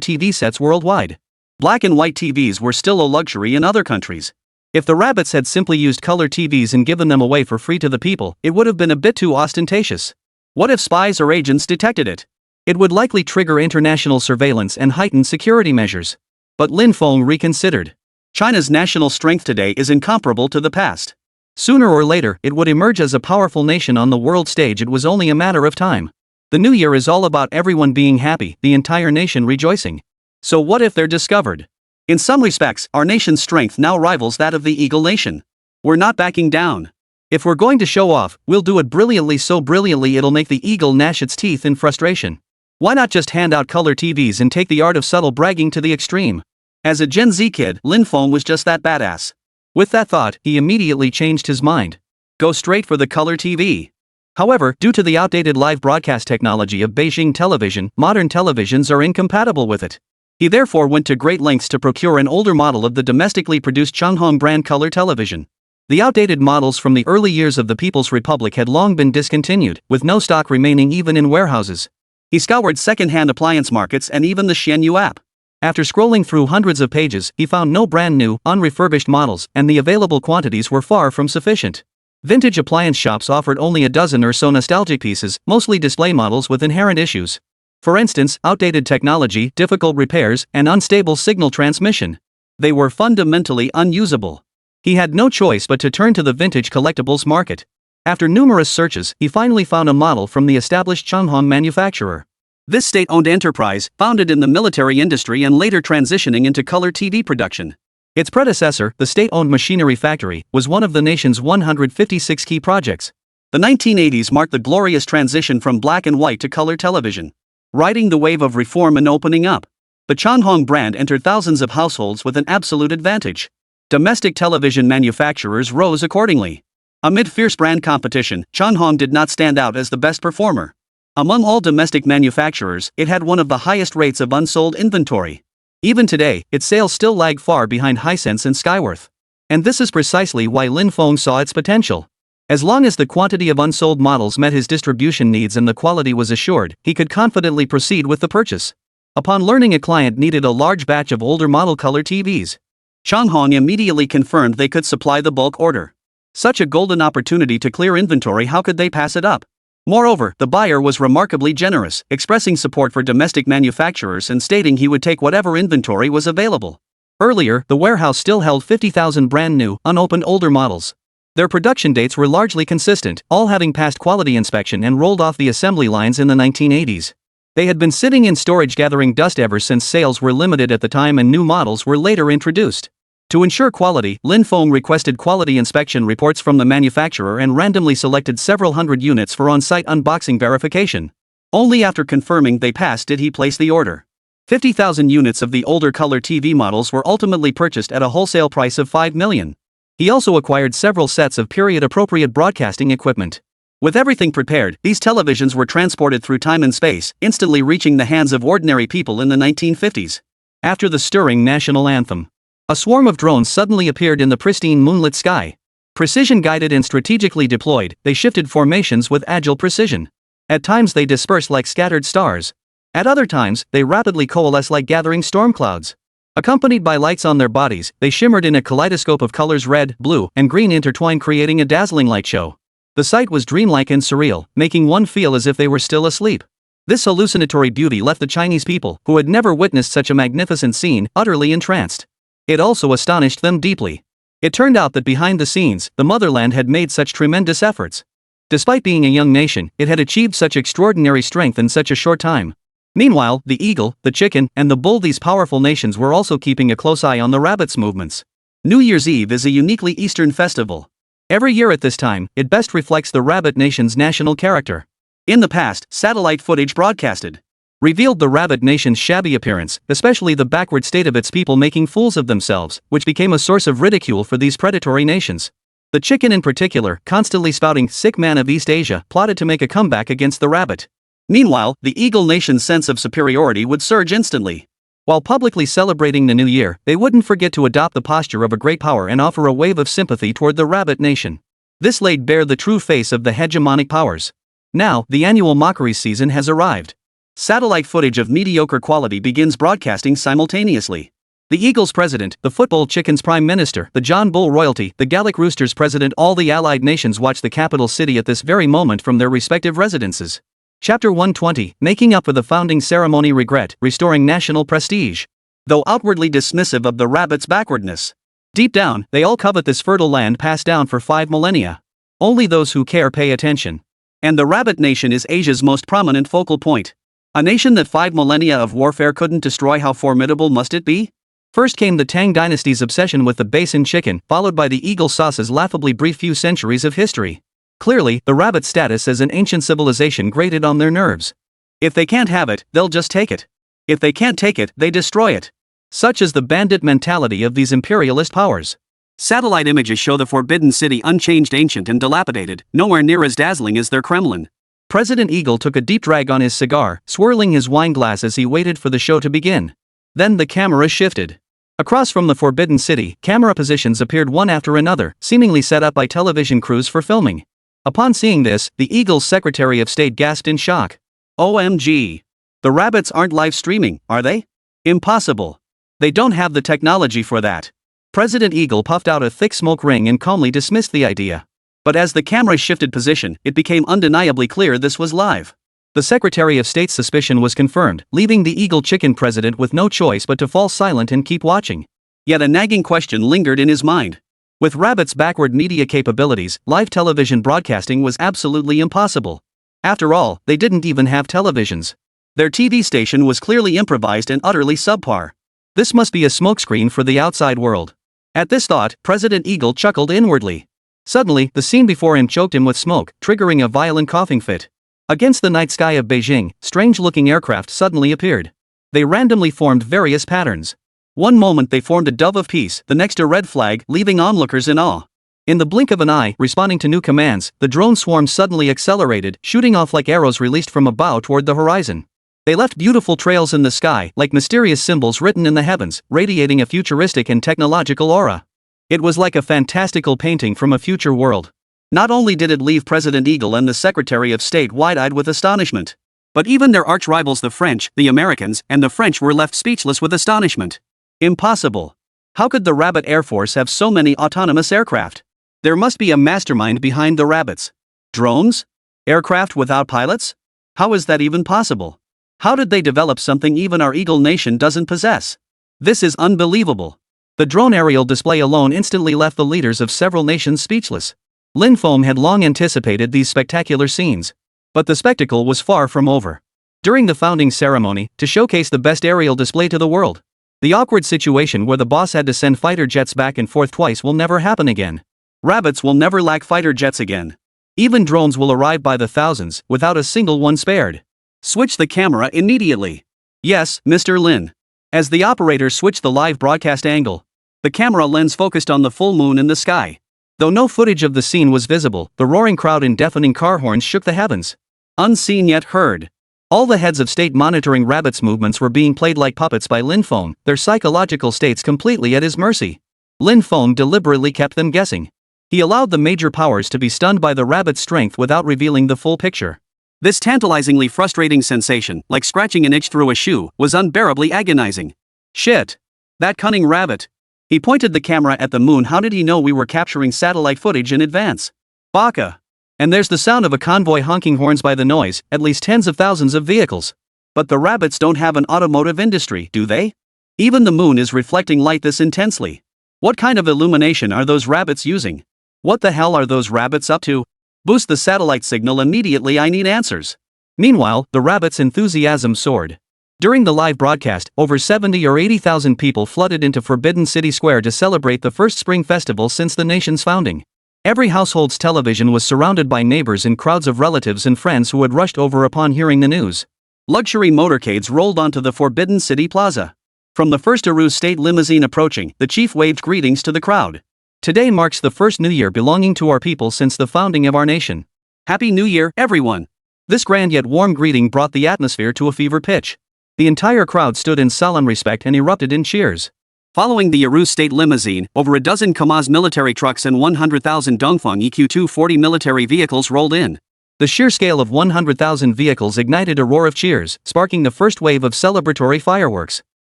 TV sets worldwide. Black and white TVs were still a luxury in other countries. If the Rabbits had simply used color TVs and given them away for free to the people, it would have been a bit too ostentatious. What if spies or agents detected it? It would likely trigger international surveillance and heighten security measures. But Lin Feng reconsidered. China's national strength today is incomparable to the past. Sooner or later, it would emerge as a powerful nation on the world stage. It was only a matter of time. The new year is all about everyone being happy, the entire nation rejoicing. So what if they're discovered? In some respects, our nation's strength now rivals that of the Eagle Nation. We're not backing down. If we're going to show off, we'll do it brilliantly, so brilliantly it'll make the eagle gnash its teeth in frustration. Why not just hand out color TVs and take the art of subtle bragging to the extreme? As a Gen Z kid, Lin Feng was just that badass. With that thought, he immediately changed his mind. Go straight for the color TV. However, due to the outdated live broadcast technology of Beijing Television, modern televisions are incompatible with it. He therefore went to great lengths to procure an older model of the domestically produced Changhong brand color television. The outdated models from the early years of the People's Republic had long been discontinued, with no stock remaining even in warehouses. He scoured second-hand appliance markets and even the Xianyu app. After scrolling through hundreds of pages, he found no brand new, unrefurbished models, and the available quantities were far from sufficient. Vintage appliance shops offered only a dozen or so nostalgic pieces, mostly display models with inherent issues. For instance, outdated technology, difficult repairs, and unstable signal transmission. They were fundamentally unusable. He had no choice but to turn to the vintage collectibles market. After numerous searches, he finally found a model from the established Changhong manufacturer. This state-owned enterprise, founded in the military industry and later transitioning into color TV production. Its predecessor, the state-owned machinery factory, was one of the nation's 156 key projects. The 1980s marked the glorious transition from black and white to color television. Riding the wave of reform and opening up, the Changhong brand entered thousands of households with an absolute advantage. Domestic television manufacturers rose accordingly. Amid fierce brand competition, Changhong did not stand out as the best performer. Among all domestic manufacturers, it had one of the highest rates of unsold inventory. Even today, its sales still lag far behind Hisense and Skyworth. And this is precisely why Lin Feng saw its potential. As long as the quantity of unsold models met his distribution needs and the quality was assured, he could confidently proceed with the purchase. Upon learning a client needed a large batch of older model color TVs, Changhong immediately confirmed they could supply the bulk order. Such a golden opportunity to clear inventory, how could they pass it up? Moreover, the buyer was remarkably generous, expressing support for domestic manufacturers and stating he would take whatever inventory was available. Earlier, the warehouse still held 50,000 brand new, unopened older models. Their production dates were largely consistent, all having passed quality inspection and rolled off the assembly lines in the 1980s. They had been sitting in storage gathering dust ever since sales were limited at the time and new models were later introduced. To ensure quality, Lin Feng requested quality inspection reports from the manufacturer and randomly selected several hundred units for on-site unboxing verification. Only after confirming they passed did he place the order. 50,000 units of the older color TV models were ultimately purchased at a wholesale price of $5 million. He also acquired several sets of period-appropriate broadcasting equipment. With everything prepared, these televisions were transported through time and space, instantly reaching the hands of ordinary people in the 1950s. After the stirring national anthem, a swarm of drones suddenly appeared in the pristine moonlit sky. Precision-guided and strategically deployed, they shifted formations with agile precision. At times they dispersed like scattered stars. At other times, they rapidly coalesced like gathering storm clouds. Accompanied by lights on their bodies, they shimmered in a kaleidoscope of colors red, blue, and green intertwined, creating a dazzling light show. The sight was dreamlike and surreal, making one feel as if they were still asleep. This hallucinatory beauty left the Chinese people, who had never witnessed such a magnificent scene, utterly entranced. It also astonished them deeply. It turned out that behind the scenes, the motherland had made such tremendous efforts. Despite being a young nation, it had achieved such extraordinary strength in such a short time. Meanwhile, the eagle, the chicken, and the bull, these powerful nations, were also keeping a close eye on the rabbit's movements. New Year's Eve is a uniquely Eastern festival. Every year at this time, it best reflects the rabbit nation's national character. In the past, satellite footage broadcasted revealed the rabbit nation's shabby appearance, especially the backward state of its people making fools of themselves, which became a source of ridicule for these predatory nations. The chicken in particular, constantly spouting "sick man of East Asia," plotted to make a comeback against the rabbit. Meanwhile, the eagle nation's sense of superiority would surge instantly. While publicly celebrating the new year, they wouldn't forget to adopt the posture of a great power and offer a wave of sympathy toward the rabbit nation. This laid bare the true face of the hegemonic powers. Now, the annual mockery season has arrived. Satellite footage of mediocre quality begins broadcasting simultaneously. The Eagle's president, the football chicken's prime minister, the John Bull royalty, the Gallic rooster's president, all the allied nations watch the capital city at this very moment from their respective residences. Chapter 120, Making Up for the Founding Ceremony. Regret, Restoring National Prestige. Though outwardly dismissive of the rabbit's backwardness, deep down, they all covet this fertile land passed down for 5 millennia. Only those who care pay attention. And the rabbit nation is Asia's most prominent focal point. A nation that 5 millennia of warfare couldn't destroy, how formidable must it be? First came the Tang dynasty's obsession with the basin chicken, followed by the eagle sauce's laughably brief few centuries of history. Clearly, the rabbit's status as an ancient civilization grated on their nerves. If they can't have it, they'll just take it. If they can't take it, they destroy it. Such is the bandit mentality of these imperialist powers. Satellite images show the Forbidden City unchanged, ancient and dilapidated, nowhere near as dazzling as their Kremlin. President Eagle took a deep drag on his cigar, swirling his wine glass as he waited for the show to begin. Then the camera shifted. Across from the Forbidden City, camera positions appeared one after another, seemingly set up by television crews for filming. Upon seeing this, the Eagle's Secretary of State gasped in shock. OMG! The rabbits aren't live streaming, are they? Impossible. They don't have the technology for that. President Eagle puffed out a thick smoke ring and calmly dismissed the idea. But as the camera shifted position, it became undeniably clear this was live. The Secretary of State's suspicion was confirmed, leaving the Eagle Chicken president with no choice but to fall silent and keep watching. Yet a nagging question lingered in his mind. With rabbits' backward media capabilities, live television broadcasting was absolutely impossible. After all, they didn't even have televisions. Their TV station was clearly improvised and utterly subpar. This must be a smokescreen for the outside world. At this thought, President Eagle chuckled inwardly. Suddenly, the scene before him choked him with smoke, triggering a violent coughing fit. Against the night sky of Beijing, strange-looking aircraft suddenly appeared. They randomly formed various patterns. One moment they formed a dove of peace, the next a red flag, leaving onlookers in awe. In the blink of an eye, responding to new commands, the drone swarm suddenly accelerated, shooting off like arrows released from a bow toward the horizon. They left beautiful trails in the sky, like mysterious symbols written in the heavens, radiating a futuristic and technological aura. It was like a fantastical painting from a future world. Not only did it leave President Eagle and the Secretary of State wide-eyed with astonishment, but even their arch-rivals the French, the Americans, and the French were left speechless with astonishment. Impossible. How could the Rabbit Air Force have so many autonomous aircraft? There must be a mastermind behind the rabbits. Drones? Aircraft without pilots? How is that even possible? How did they develop something even our Eagle Nation doesn't possess? This is unbelievable. The drone aerial display alone instantly left the leaders of several nations speechless. Lin Foam had long anticipated these spectacular scenes. But the spectacle was far from over. During the founding ceremony, to showcase the best aerial display to the world, the awkward situation where the boss had to send fighter jets back and forth twice will never happen again. Rabbits will never lack fighter jets again. Even drones will arrive by the thousands, without a single one spared. Switch the camera immediately. Yes, Mr. Lin. As the operator switched the live broadcast angle, the camera lens focused on the full moon in the sky. Though no footage of the scene was visible, the roaring crowd and deafening car horns shook the heavens. Unseen yet heard. All the heads of state monitoring rabbits' movements were being played like puppets by Lin Feng, their psychological states completely at his mercy. Lin Feng deliberately kept them guessing. He allowed the major powers to be stunned by the rabbit's strength without revealing the full picture. This tantalizingly frustrating sensation, like scratching an itch through a shoe, was unbearably agonizing. Shit! That cunning rabbit! He pointed the camera at the moon. How did he know we were capturing satellite footage in advance? Baka! And there's the sound of a convoy honking horns by the noise, at least tens of thousands of vehicles. But the rabbits don't have an automotive industry, do they? Even the moon is reflecting light this intensely. What kind of illumination are those rabbits using? What the hell are those rabbits up to? Boost the satellite signal immediately, I need answers. Meanwhile, the rabbits' enthusiasm soared. During the live broadcast, over 70 or 80,000 people flooded into Forbidden City Square to celebrate the first spring festival since the nation's founding. Every household's television was surrounded by neighbors and crowds of relatives and friends who had rushed over upon hearing the news. Luxury motorcades rolled onto the Forbidden City Plaza. From the first Aru state limousine approaching, the chief waved greetings to the crowd. Today marks the first New Year belonging to our people since the founding of our nation. Happy New Year, everyone! This grand yet warm greeting brought the atmosphere to a fever pitch. The entire crowd stood in solemn respect and erupted in cheers. Following the Aru state limousine, over a dozen Kamaz military trucks and 100,000 Dongfeng EQ-240 military vehicles rolled in. The sheer scale of 100,000 vehicles ignited a roar of cheers, sparking the first wave of celebratory fireworks.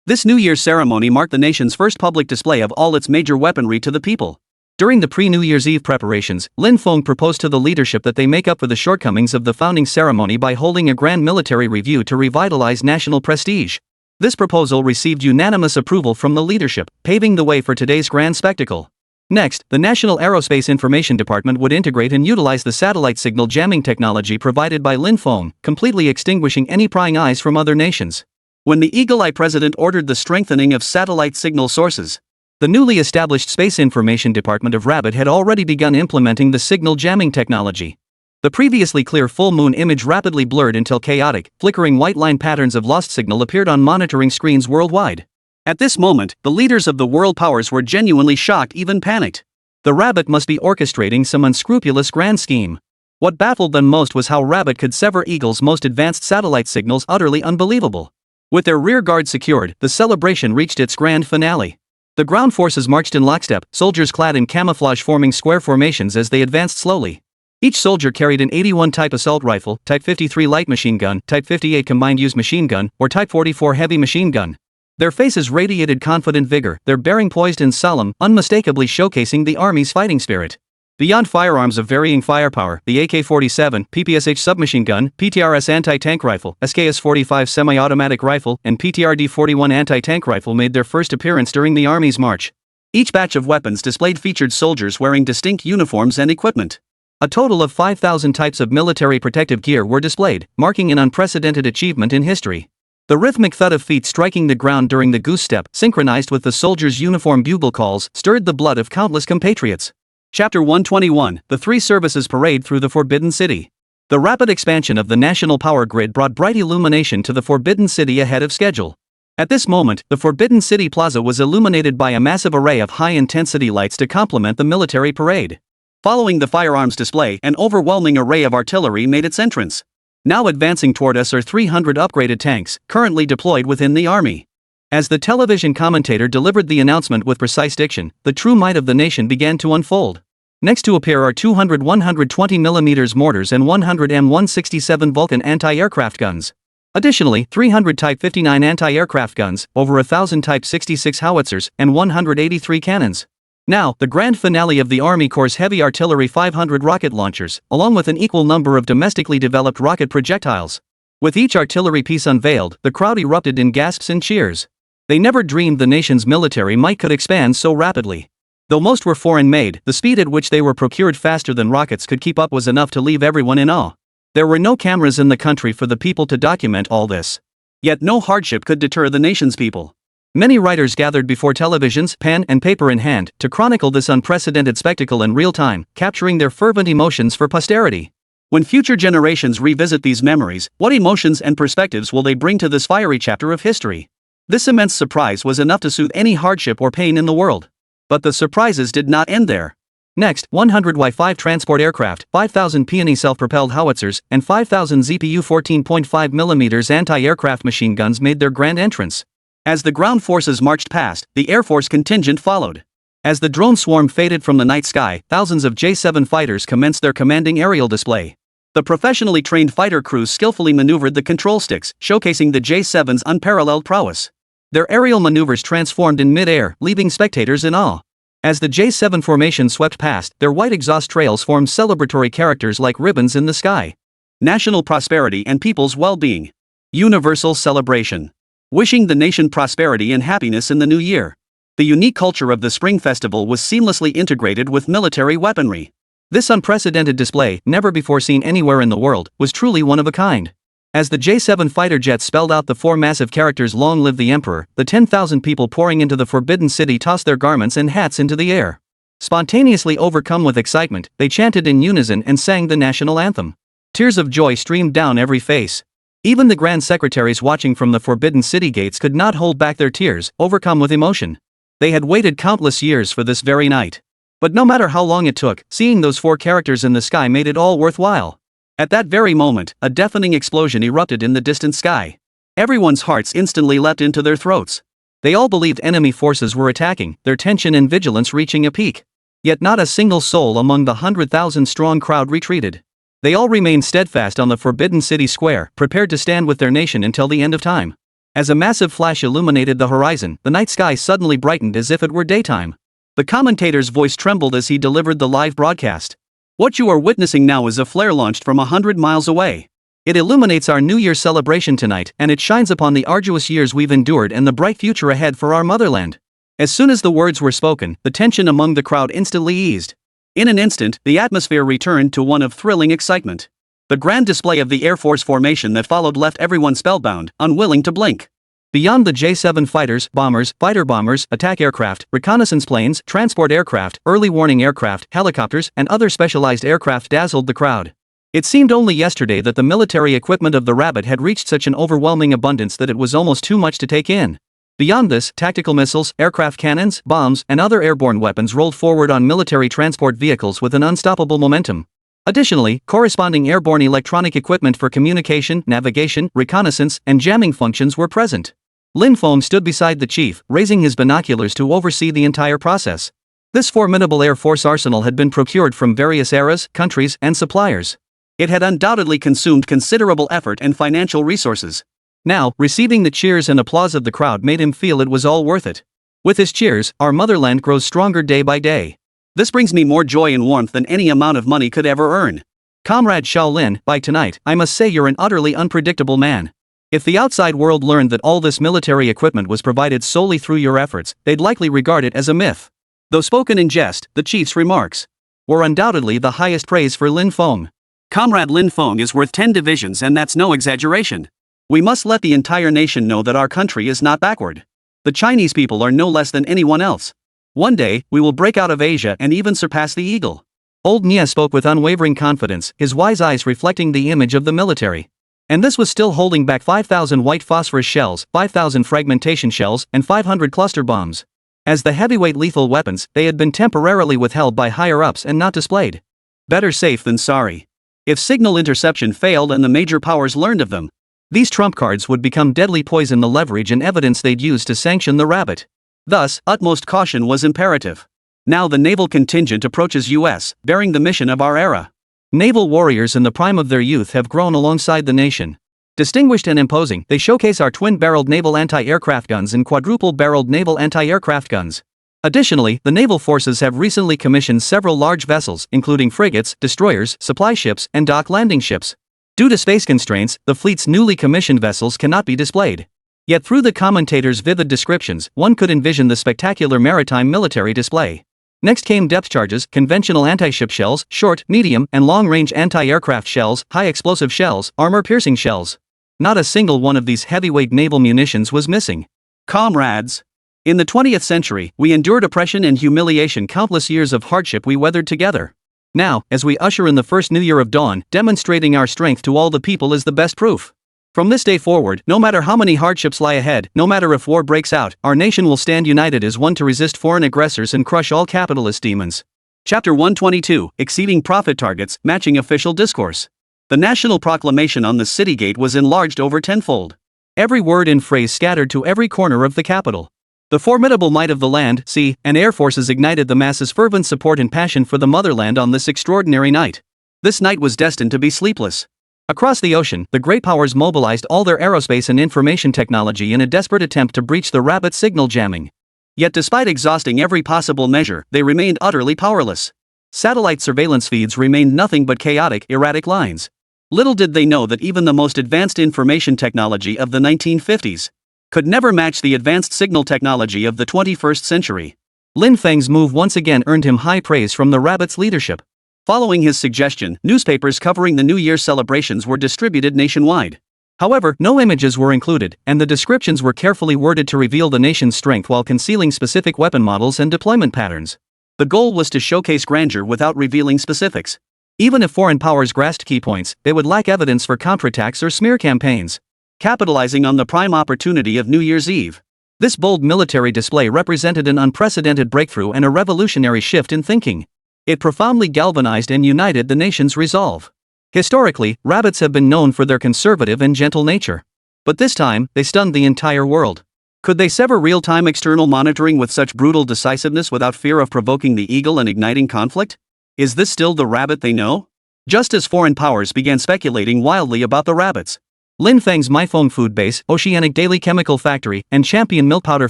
This New Year's ceremony marked the nation's first public display of all its major weaponry to the people. During the pre-New Year's Eve preparations, Lin Feng proposed to the leadership that they make up for the shortcomings of the founding ceremony by holding a grand military review to revitalize national prestige. This proposal received unanimous approval from the leadership, paving the way for today's grand spectacle. Next, the National Aerospace Information Department would integrate and utilize the satellite signal jamming technology provided by Lin Feng, completely extinguishing any prying eyes from other nations. When the Eagle Eye president ordered the strengthening of satellite signal sources, the newly established Space Information Department of Rabbit had already begun implementing the signal jamming technology. The previously clear full moon image rapidly blurred until chaotic, flickering white line patterns of lost signal appeared on monitoring screens worldwide. At this moment, the leaders of the world powers were genuinely shocked, even panicked. The Rabbit must be orchestrating some unscrupulous grand scheme. What baffled them most was how Rabbit could sever Eagle's most advanced satellite signals, utterly unbelievable. With their rear guard secured, the celebration reached its grand finale. The ground forces marched in lockstep, soldiers clad in camouflage forming square formations as they advanced slowly. Each soldier carried an 81 Type assault rifle, Type 53 light machine gun, Type 58 combined use machine gun, or Type 44 heavy machine gun. Their faces radiated confident vigor, their bearing poised and solemn, unmistakably showcasing the Army's fighting spirit. Beyond firearms of varying firepower, the AK-47, PPSH submachine gun, PTRS anti-tank rifle, SKS-45 semi-automatic rifle, and PTRD-41 anti-tank rifle made their first appearance during the Army's march. Each batch of weapons displayed featured soldiers wearing distinct uniforms and equipment. A total of 5,000 types of military protective gear were displayed, marking an unprecedented achievement in history. The rhythmic thud of feet striking the ground during the goose step, synchronized with the soldiers' uniform bugle calls, stirred the blood of countless compatriots. Chapter 121, The Three Services Parade Through the Forbidden City. The rapid expansion of the national power grid brought bright illumination to the Forbidden City ahead of schedule. At this moment, the Forbidden City Plaza was illuminated by a massive array of high-intensity lights to complement the military parade. Following the firearms display, an overwhelming array of artillery made its entrance. Now advancing toward us are 300 upgraded tanks, currently deployed within the Army. As the television commentator delivered the announcement with precise diction, the true might of the nation began to unfold. Next to appear are 200 120mm mortars and 100 M167 Vulcan anti-aircraft guns. Additionally, 300 Type 59 anti-aircraft guns, over 1,000 Type 66 howitzers, and 183 cannons. Now, the grand finale of the Army Corps' heavy artillery 500 rocket launchers, along with an equal number of domestically developed rocket projectiles. With each artillery piece unveiled, the crowd erupted in gasps and cheers. They never dreamed the nation's military might could expand so rapidly. Though most were foreign-made, the speed at which they were procured faster than rockets could keep up was enough to leave everyone in awe. There were no cameras in the country for the people to document all this. Yet no hardship could deter the nation's people. Many writers gathered before televisions, pen and paper in hand, to chronicle this unprecedented spectacle in real time, capturing their fervent emotions for posterity. When future generations revisit these memories, what emotions and perspectives will they bring to this fiery chapter of history? This immense surprise was enough to soothe any hardship or pain in the world. But the surprises did not end there. Next, 100 Y-5 transport aircraft, 5,000 Peony self-propelled howitzers, and 5,000 ZPU 14.5mm anti-aircraft machine guns made their grand entrance. As the ground forces marched past, the Air Force contingent followed. As the drone swarm faded from the night sky, thousands of J-7 fighters commenced their commanding aerial display. The professionally trained fighter crews skillfully maneuvered the control sticks, showcasing the J-7's unparalleled prowess. Their aerial maneuvers transformed in mid-air, leaving spectators in awe. As the J-7 formation swept past, their white exhaust trails formed celebratory characters like ribbons in the sky. National prosperity and people's well-being. Universal celebration. Wishing the nation prosperity and happiness in the new year. The unique culture of the Spring Festival was seamlessly integrated with military weaponry. This unprecedented display, never before seen anywhere in the world, was truly one of a kind. As the J-7 fighter jets spelled out the four massive characters "Long Live the Emperor," the 10,000 people pouring into the Forbidden City tossed their garments and hats into the air. Spontaneously overcome with excitement, they chanted in unison and sang the national anthem. Tears of joy streamed down every face. Even the grand secretaries watching from the Forbidden City gates could not hold back their tears, overcome with emotion. They had waited countless years for this very night. But no matter how long it took, seeing those four characters in the sky made it all worthwhile. At that very moment, a deafening explosion erupted in the distant sky. Everyone's hearts instantly leapt into their throats. They all believed enemy forces were attacking, their tension and vigilance reaching a peak. Yet not a single soul among the 100,000-strong crowd retreated. They all remained steadfast on the Forbidden City Square, prepared to stand with their nation until the end of time. As a massive flash illuminated the horizon, the night sky suddenly brightened as if it were daytime. The commentator's voice trembled as he delivered the live broadcast. What you are witnessing now is a flare launched from 100 miles away. It illuminates our New Year celebration tonight, and it shines upon the arduous years we've endured and the bright future ahead for our motherland. As soon as the words were spoken, the tension among the crowd instantly eased. In an instant, the atmosphere returned to one of thrilling excitement. The grand display of the Air Force formation that followed left everyone spellbound, unwilling to blink. Beyond the J-7 fighters, bombers, fighter bombers, attack aircraft, reconnaissance planes, transport aircraft, early warning aircraft, helicopters, and other specialized aircraft dazzled the crowd. It seemed only yesterday that the military equipment of the Rabbit had reached such an overwhelming abundance that it was almost too much to take in. Beyond this, tactical missiles, aircraft cannons, bombs, and other airborne weapons rolled forward on military transport vehicles with an unstoppable momentum. Additionally, corresponding airborne electronic equipment for communication, navigation, reconnaissance, and jamming functions were present. Lin Feng stood beside the chief, raising his binoculars to oversee the entire process. This formidable Air Force arsenal had been procured from various eras, countries, and suppliers. It had undoubtedly consumed considerable effort and financial resources. Now, receiving the cheers and applause of the crowd made him feel it was all worth it. With his cheers, our motherland grows stronger day by day. This brings me more joy and warmth than any amount of money could ever earn. Comrade Shaolin, by tonight, I must say you're an utterly unpredictable man. If the outside world learned that all this military equipment was provided solely through your efforts, they'd likely regard it as a myth. Though spoken in jest, the chief's remarks were undoubtedly the highest praise for Lin Feng. Comrade Lin Feng is worth 10 divisions, and that's no exaggeration. We must let the entire nation know that our country is not backward. The Chinese people are no less than anyone else. One day, we will break out of Asia and even surpass the eagle. Old Nia spoke with unwavering confidence, his wise eyes reflecting the image of the military. And this was still holding back 5,000 white phosphorus shells, 5,000 fragmentation shells, and 500 cluster bombs. As the heavyweight lethal weapons, they had been temporarily withheld by higher-ups and not displayed. Better safe than sorry. If signal interception failed and the major powers learned of them, these trump cards would become deadly poison, the leverage and evidence they'd use to sanction the Rabbit. Thus, utmost caution was imperative. Now the naval contingent approaches US, bearing the mission of our era. Naval warriors in the prime of their youth have grown alongside the nation. Distinguished and imposing, they showcase our twin-barreled naval anti-aircraft guns and quadruple-barreled naval anti-aircraft guns. Additionally, the naval forces have recently commissioned several large vessels, including frigates, destroyers, supply ships, and dock landing ships. Due to space constraints, the fleet's newly commissioned vessels cannot be displayed. Yet through the commentator's vivid descriptions, one could envision the spectacular maritime military display. Next came depth charges, conventional anti-ship shells, short, medium, and long-range anti-aircraft shells, high-explosive shells, armor-piercing shells. Not a single one of these heavyweight naval munitions was missing. Comrades! In the 20th century, we endured oppression and humiliation, countless years of hardship we weathered together. Now, as we usher in the first new year of dawn, demonstrating our strength to all the people is the best proof. From this day forward, no matter how many hardships lie ahead, no matter if war breaks out, our nation will stand united as one to resist foreign aggressors and crush all capitalist demons. Chapter 122, Exceeding Profit Targets, Matching Official Discourse. The national proclamation on the city gate was enlarged over tenfold. Every word and phrase scattered to every corner of the capital. The formidable might of the land, sea, and air forces ignited the masses' fervent support and passion for the motherland on this extraordinary night. This night was destined to be sleepless. Across the ocean, the great powers mobilized all their aerospace and information technology in a desperate attempt to breach the rabbit signal jamming. Yet despite exhausting every possible measure, they remained utterly powerless. Satellite surveillance feeds remained nothing but chaotic, erratic lines. Little did they know that even the most advanced information technology of the 1950s could never match the advanced signal technology of the 21st century. Lin Feng's move once again earned him high praise from the rabbit's leadership. Following his suggestion, newspapers covering the New Year celebrations were distributed nationwide. However, no images were included, and the descriptions were carefully worded to reveal the nation's strength while concealing specific weapon models and deployment patterns. The goal was to showcase grandeur without revealing specifics. Even if foreign powers grasped key points, they would lack evidence for counterattacks or smear campaigns. Capitalizing on the prime opportunity of New Year's Eve, this bold military display represented an unprecedented breakthrough and a revolutionary shift in thinking. It profoundly galvanized and united the nation's resolve. Historically, rabbits have been known for their conservative and gentle nature. But this time, they stunned the entire world. Could they sever real-time external monitoring with such brutal decisiveness without fear of provoking the eagle and igniting conflict? Is this still the rabbit they know? Just as foreign powers began speculating wildly about the rabbits, Lin Feng's Maifeng Food Base, Oceanic Daily Chemical Factory, and Champion Milk Powder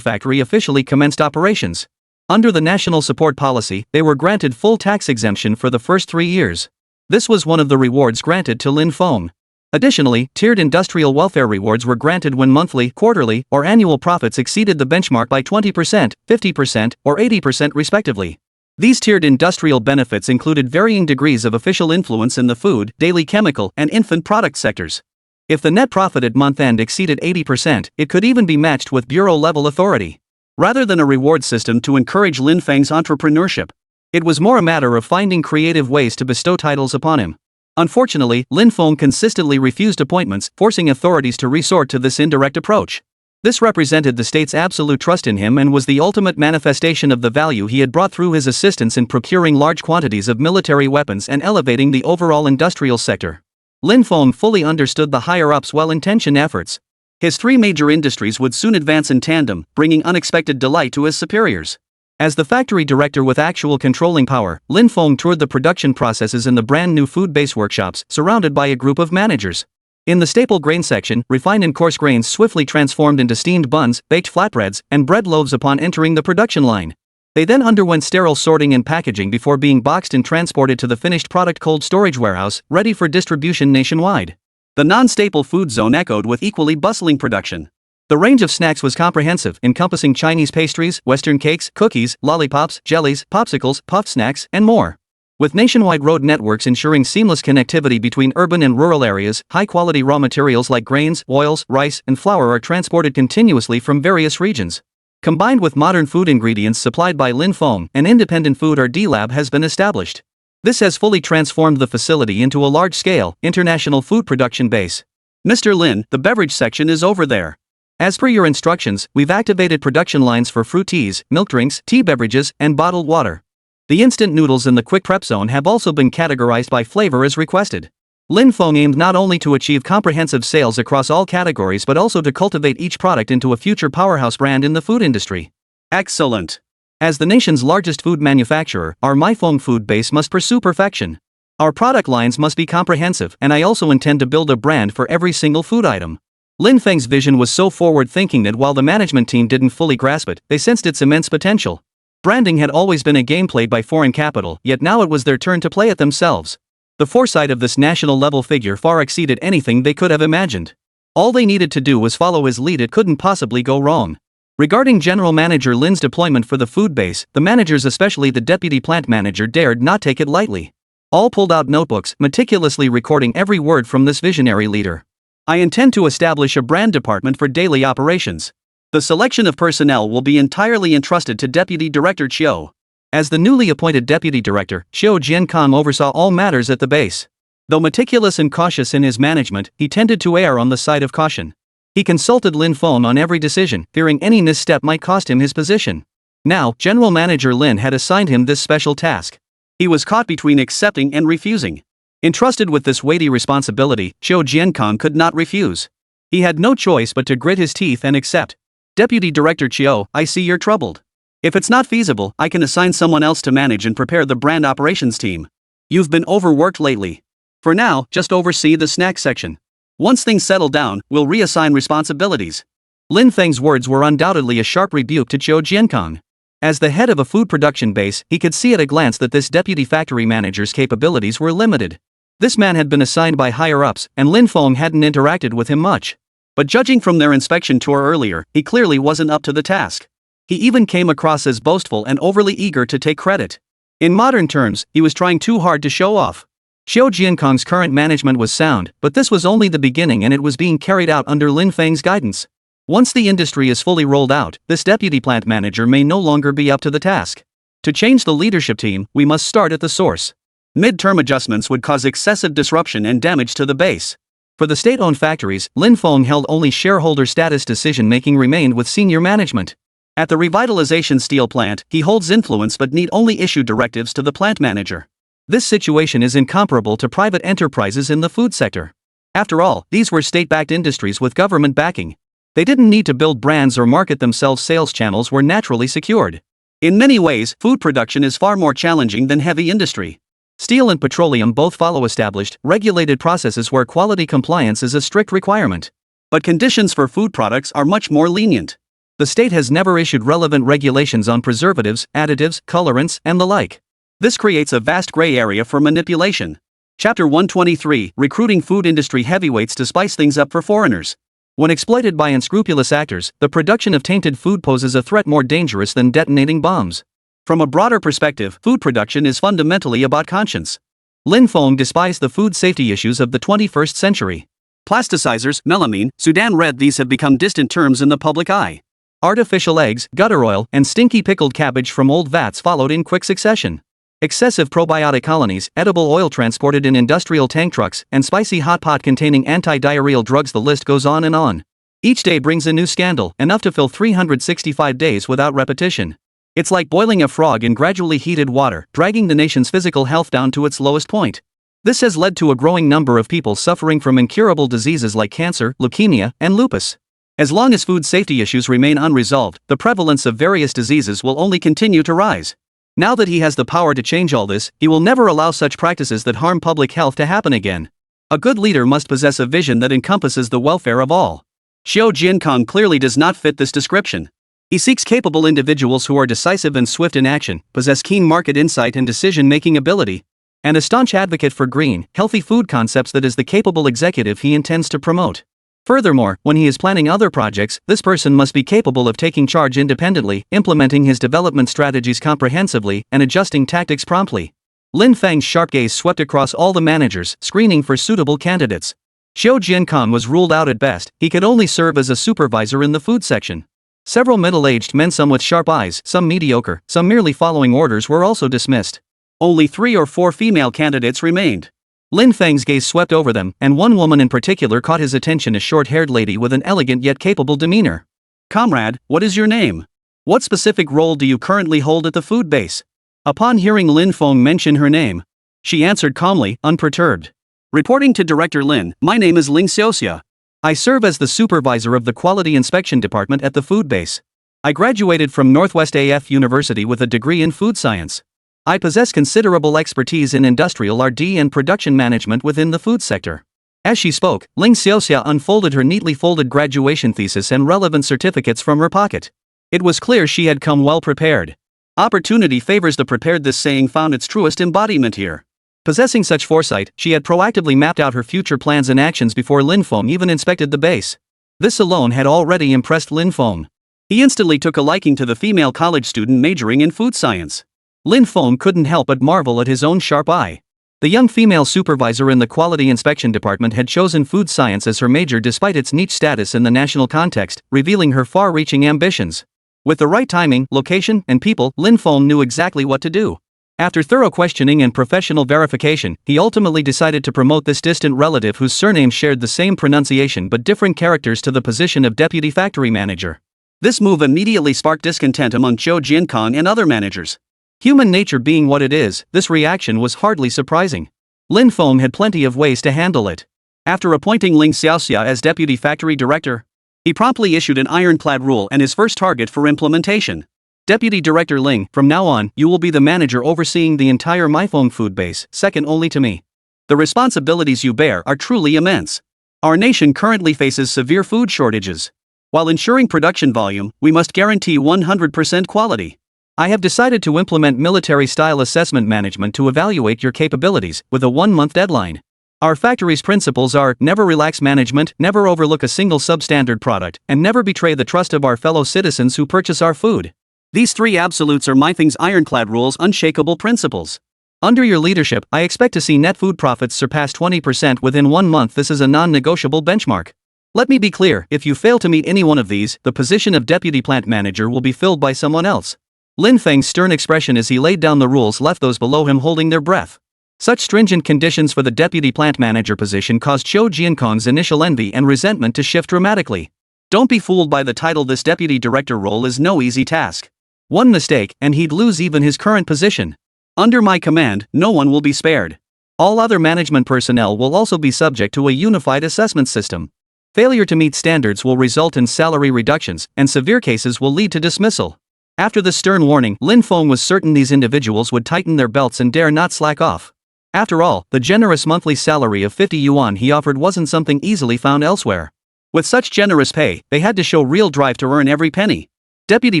Factory officially commenced operations. Under the National Support Policy, they were granted full tax exemption for the first 3 years. This was one of the rewards granted to Lin Feng. Additionally, tiered industrial welfare rewards were granted when monthly, quarterly, or annual profits exceeded the benchmark by 20%, 50%, or 80% respectively. These tiered industrial benefits included varying degrees of official influence in the food, daily chemical, and infant product sectors. If the net profit at month-end exceeded 80%, it could even be matched with bureau-level authority. Rather than a reward system to encourage Lin Feng's entrepreneurship, it was more a matter of finding creative ways to bestow titles upon him. Unfortunately, Lin Feng consistently refused appointments, forcing authorities to resort to this indirect approach. This represented the state's absolute trust in him and was the ultimate manifestation of the value he had brought through his assistance in procuring large quantities of military weapons and elevating the overall industrial sector. Lin Feng fully understood the higher-ups' well-intentioned efforts. His 3 major industries would soon advance in tandem, bringing unexpected delight to his superiors. As the factory director with actual controlling power, Lin Feng toured the production processes in the brand-new food-based workshops, surrounded by a group of managers. In the staple grain section, refined and coarse grains swiftly transformed into steamed buns, baked flatbreads, and bread loaves upon entering the production line. They then underwent sterile sorting and packaging before being boxed and transported to the finished product cold storage warehouse, ready for distribution nationwide. The non-staple food zone echoed with equally bustling production. The range of snacks was comprehensive, encompassing Chinese pastries, Western cakes, cookies, lollipops, jellies, popsicles, puffed snacks, and more. With nationwide road networks ensuring seamless connectivity between urban and rural areas, high-quality raw materials like grains, oils, rice, and flour are transported continuously from various regions. Combined with modern food ingredients supplied by Lin Feng, an independent food R&D lab has been established. This has fully transformed the facility into a large-scale, international food production base. Mr. Lin, the beverage section is over there. As per your instructions, we've activated production lines for fruit teas, milk drinks, tea beverages, and bottled water. The instant noodles in the quick prep zone have also been categorized by flavor as requested. Lin Feng aimed not only to achieve comprehensive sales across all categories but also to cultivate each product into a future powerhouse brand in the food industry. Excellent! As the nation's largest food manufacturer, our Maifeng food base must pursue perfection. Our product lines must be comprehensive, and I also intend to build a brand for every single food item. Lin Feng's vision was so forward-thinking that while the management team didn't fully grasp it, they sensed its immense potential. Branding had always been a game played by foreign capital, yet now it was their turn to play it themselves. The foresight of this national-level figure far exceeded anything they could have imagined. All they needed to do was follow his lead. It couldn't possibly go wrong. Regarding General Manager Lin's deployment for the food base, the managers, especially the deputy plant manager, dared not take it lightly. All pulled out notebooks, meticulously recording every word from this visionary leader. I intend to establish a brand department for daily operations. The selection of personnel will be entirely entrusted to Deputy Director Chiu. As the newly appointed Deputy Director, Chiu Jiankang oversaw all matters at the base. Though meticulous and cautious in his management, he tended to err on the side of caution. He consulted Lin Feng on every decision, fearing any misstep might cost him his position. Now, General Manager Lin had assigned him this special task. He was caught between accepting and refusing. Entrusted with this weighty responsibility, Chiu Jiankong could not refuse. He had no choice but to grit his teeth and accept. Deputy Director Chiu, I see you're troubled. If it's not feasible, I can assign someone else to manage and prepare the brand operations team. You've been overworked lately. For now, just oversee the snack section. Once things settle down, we'll reassign responsibilities. Lin Feng's words were undoubtedly a sharp rebuke to Chiu Jiankong. As the head of a food production base, he could see at a glance that this deputy factory manager's capabilities were limited. This man had been assigned by higher-ups, and Lin Feng hadn't interacted with him much. But judging from their inspection tour earlier, he clearly wasn't up to the task. He even came across as boastful and overly eager to take credit. In modern terms, he was trying too hard to show off. Chiu Jiankong's current management was sound, but this was only the beginning and it was being carried out under Lin Feng's guidance. Once the industry is fully rolled out, this deputy plant manager may no longer be up to the task. To change the leadership team, we must start at the source. Mid-term adjustments would cause excessive disruption and damage to the base. For the state-owned factories, Lin Feng held only shareholder status decision-making remained with senior management. At the revitalization steel plant, he holds influence but need only issue directives to the plant manager. This situation is incomparable to private enterprises in the food sector. After all, these were state-backed industries with government backing. They didn't need to build brands or market themselves. Sales channels were naturally secured. In many ways, food production is far more challenging than heavy industry. Steel and petroleum both follow established, regulated processes where quality compliance is a strict requirement. But conditions for food products are much more lenient. The state has never issued relevant regulations on preservatives, additives, colorants, and the like. This creates a vast gray area for manipulation. Chapter 123, Recruiting Food Industry Heavyweights to Spice Things Up for Foreigners. When exploited by unscrupulous actors, the production of tainted food poses a threat more dangerous than detonating bombs. From a broader perspective, food production is fundamentally about conscience. Lin Feng despised the food safety issues of the 21st century. Plasticizers, melamine, Sudan red, these have become distant terms in the public eye. Artificial eggs, gutter oil, and stinky pickled cabbage from old vats followed in quick succession. Excessive probiotic colonies, edible oil transported in industrial tank trucks, and spicy hot pot containing anti-diarrheal drugs, the list goes on and on. Each day brings a new scandal, enough to fill 365 days without repetition. It's like boiling a frog in gradually heated water, dragging the nation's physical health down to its lowest point. This has led to a growing number of people suffering from incurable diseases like cancer, leukemia, and lupus. As long as food safety issues remain unresolved, the prevalence of various diseases will only continue to rise. Now that he has the power to change all this, he will never allow such practices that harm public health to happen again. A good leader must possess a vision that encompasses the welfare of all. Chiu Jiankong clearly does not fit this description. He seeks capable individuals who are decisive and swift in action, possess keen market insight and decision-making ability, and a staunch advocate for green, healthy food concepts that is the capable executive he intends to promote. Furthermore, when he is planning other projects, this person must be capable of taking charge independently, implementing his development strategies comprehensively, and adjusting tactics promptly. Lin Feng's sharp gaze swept across all the managers, screening for suitable candidates. Chiu Jiankong was ruled out at best. He could only serve as a supervisor in the food section. Several middle-aged men, some with sharp eyes, some mediocre, some merely following orders, were also dismissed. Only 3 or 4 female candidates remained. Lin Feng's gaze swept over them, and one woman in particular caught his attention, a short-haired lady with an elegant yet capable demeanor. "Comrade, what is your name? What specific role do you currently hold at the food base?" Upon hearing Lin Feng mention her name, she answered calmly, unperturbed. "Reporting to Director Lin, my name is Ling Xiaoxia. I serve as the supervisor of the Quality Inspection Department at the food base. I graduated from Northwest AF University with a degree in food science. I possess considerable expertise in industrial R&D and production management within the food sector." As she spoke, Ling Xiaoxia unfolded her neatly folded graduation thesis and relevant certificates from her pocket. It was clear she had come well prepared. Opportunity favors the prepared, this saying found its truest embodiment here. Possessing such foresight, she had proactively mapped out her future plans and actions before Lin Feng even inspected the base. This alone had already impressed Lin Feng. He instantly took a liking to the female college student majoring in food science. Lin Feng couldn't help but marvel at his own sharp eye. The young female supervisor in the Quality Inspection Department had chosen food science as her major despite its niche status in the national context, revealing her far-reaching ambitions. With the right timing, location, and people, Lin Feng knew exactly what to do. After thorough questioning and professional verification, he ultimately decided to promote this distant relative whose surname shared the same pronunciation but different characters to the position of deputy factory manager. This move immediately sparked discontent among Chiu Jiankong and other managers. Human nature being what it is, this reaction was hardly surprising. Lin Feng had plenty of ways to handle it. After appointing Ling Xiaoxia as deputy factory director, he promptly issued an ironclad rule and his first target for implementation. Deputy Director Ling, from now on, you will be the manager overseeing the entire Maifeng food base, second only to me. The responsibilities you bear are truly immense. Our nation currently faces severe food shortages. While ensuring production volume, we must guarantee 100% quality. I have decided to implement military-style assessment management to evaluate your capabilities, with a 1-month deadline. Our factory's principles are, never relax management, never overlook a single substandard product, and never betray the trust of our fellow citizens who purchase our food. These 3 absolutes are Maifeng's ironclad rules' unshakable principles. Under your leadership, I expect to see net food profits surpass 20% within 1 month. This is a non-negotiable benchmark. Let me be clear, if you fail to meet any one of these, the position of deputy plant manager will be filled by someone else. Lin Feng's stern expression as he laid down the rules left those below him holding their breath. Such stringent conditions for the deputy plant manager position caused Zhou Jiankong's initial envy and resentment to shift dramatically. Don't be fooled by the title. This deputy director role is no easy task. One mistake, and he'd lose even his current position. Under my command, no one will be spared. All other management personnel will also be subject to a unified assessment system. Failure to meet standards will result in salary reductions, and severe cases will lead to dismissal. After the stern warning, Lin Feng was certain these individuals would tighten their belts and dare not slack off. After all, the generous monthly salary of 50 yuan he offered wasn't something easily found elsewhere. With such generous pay, they had to show real drive to earn every penny. Deputy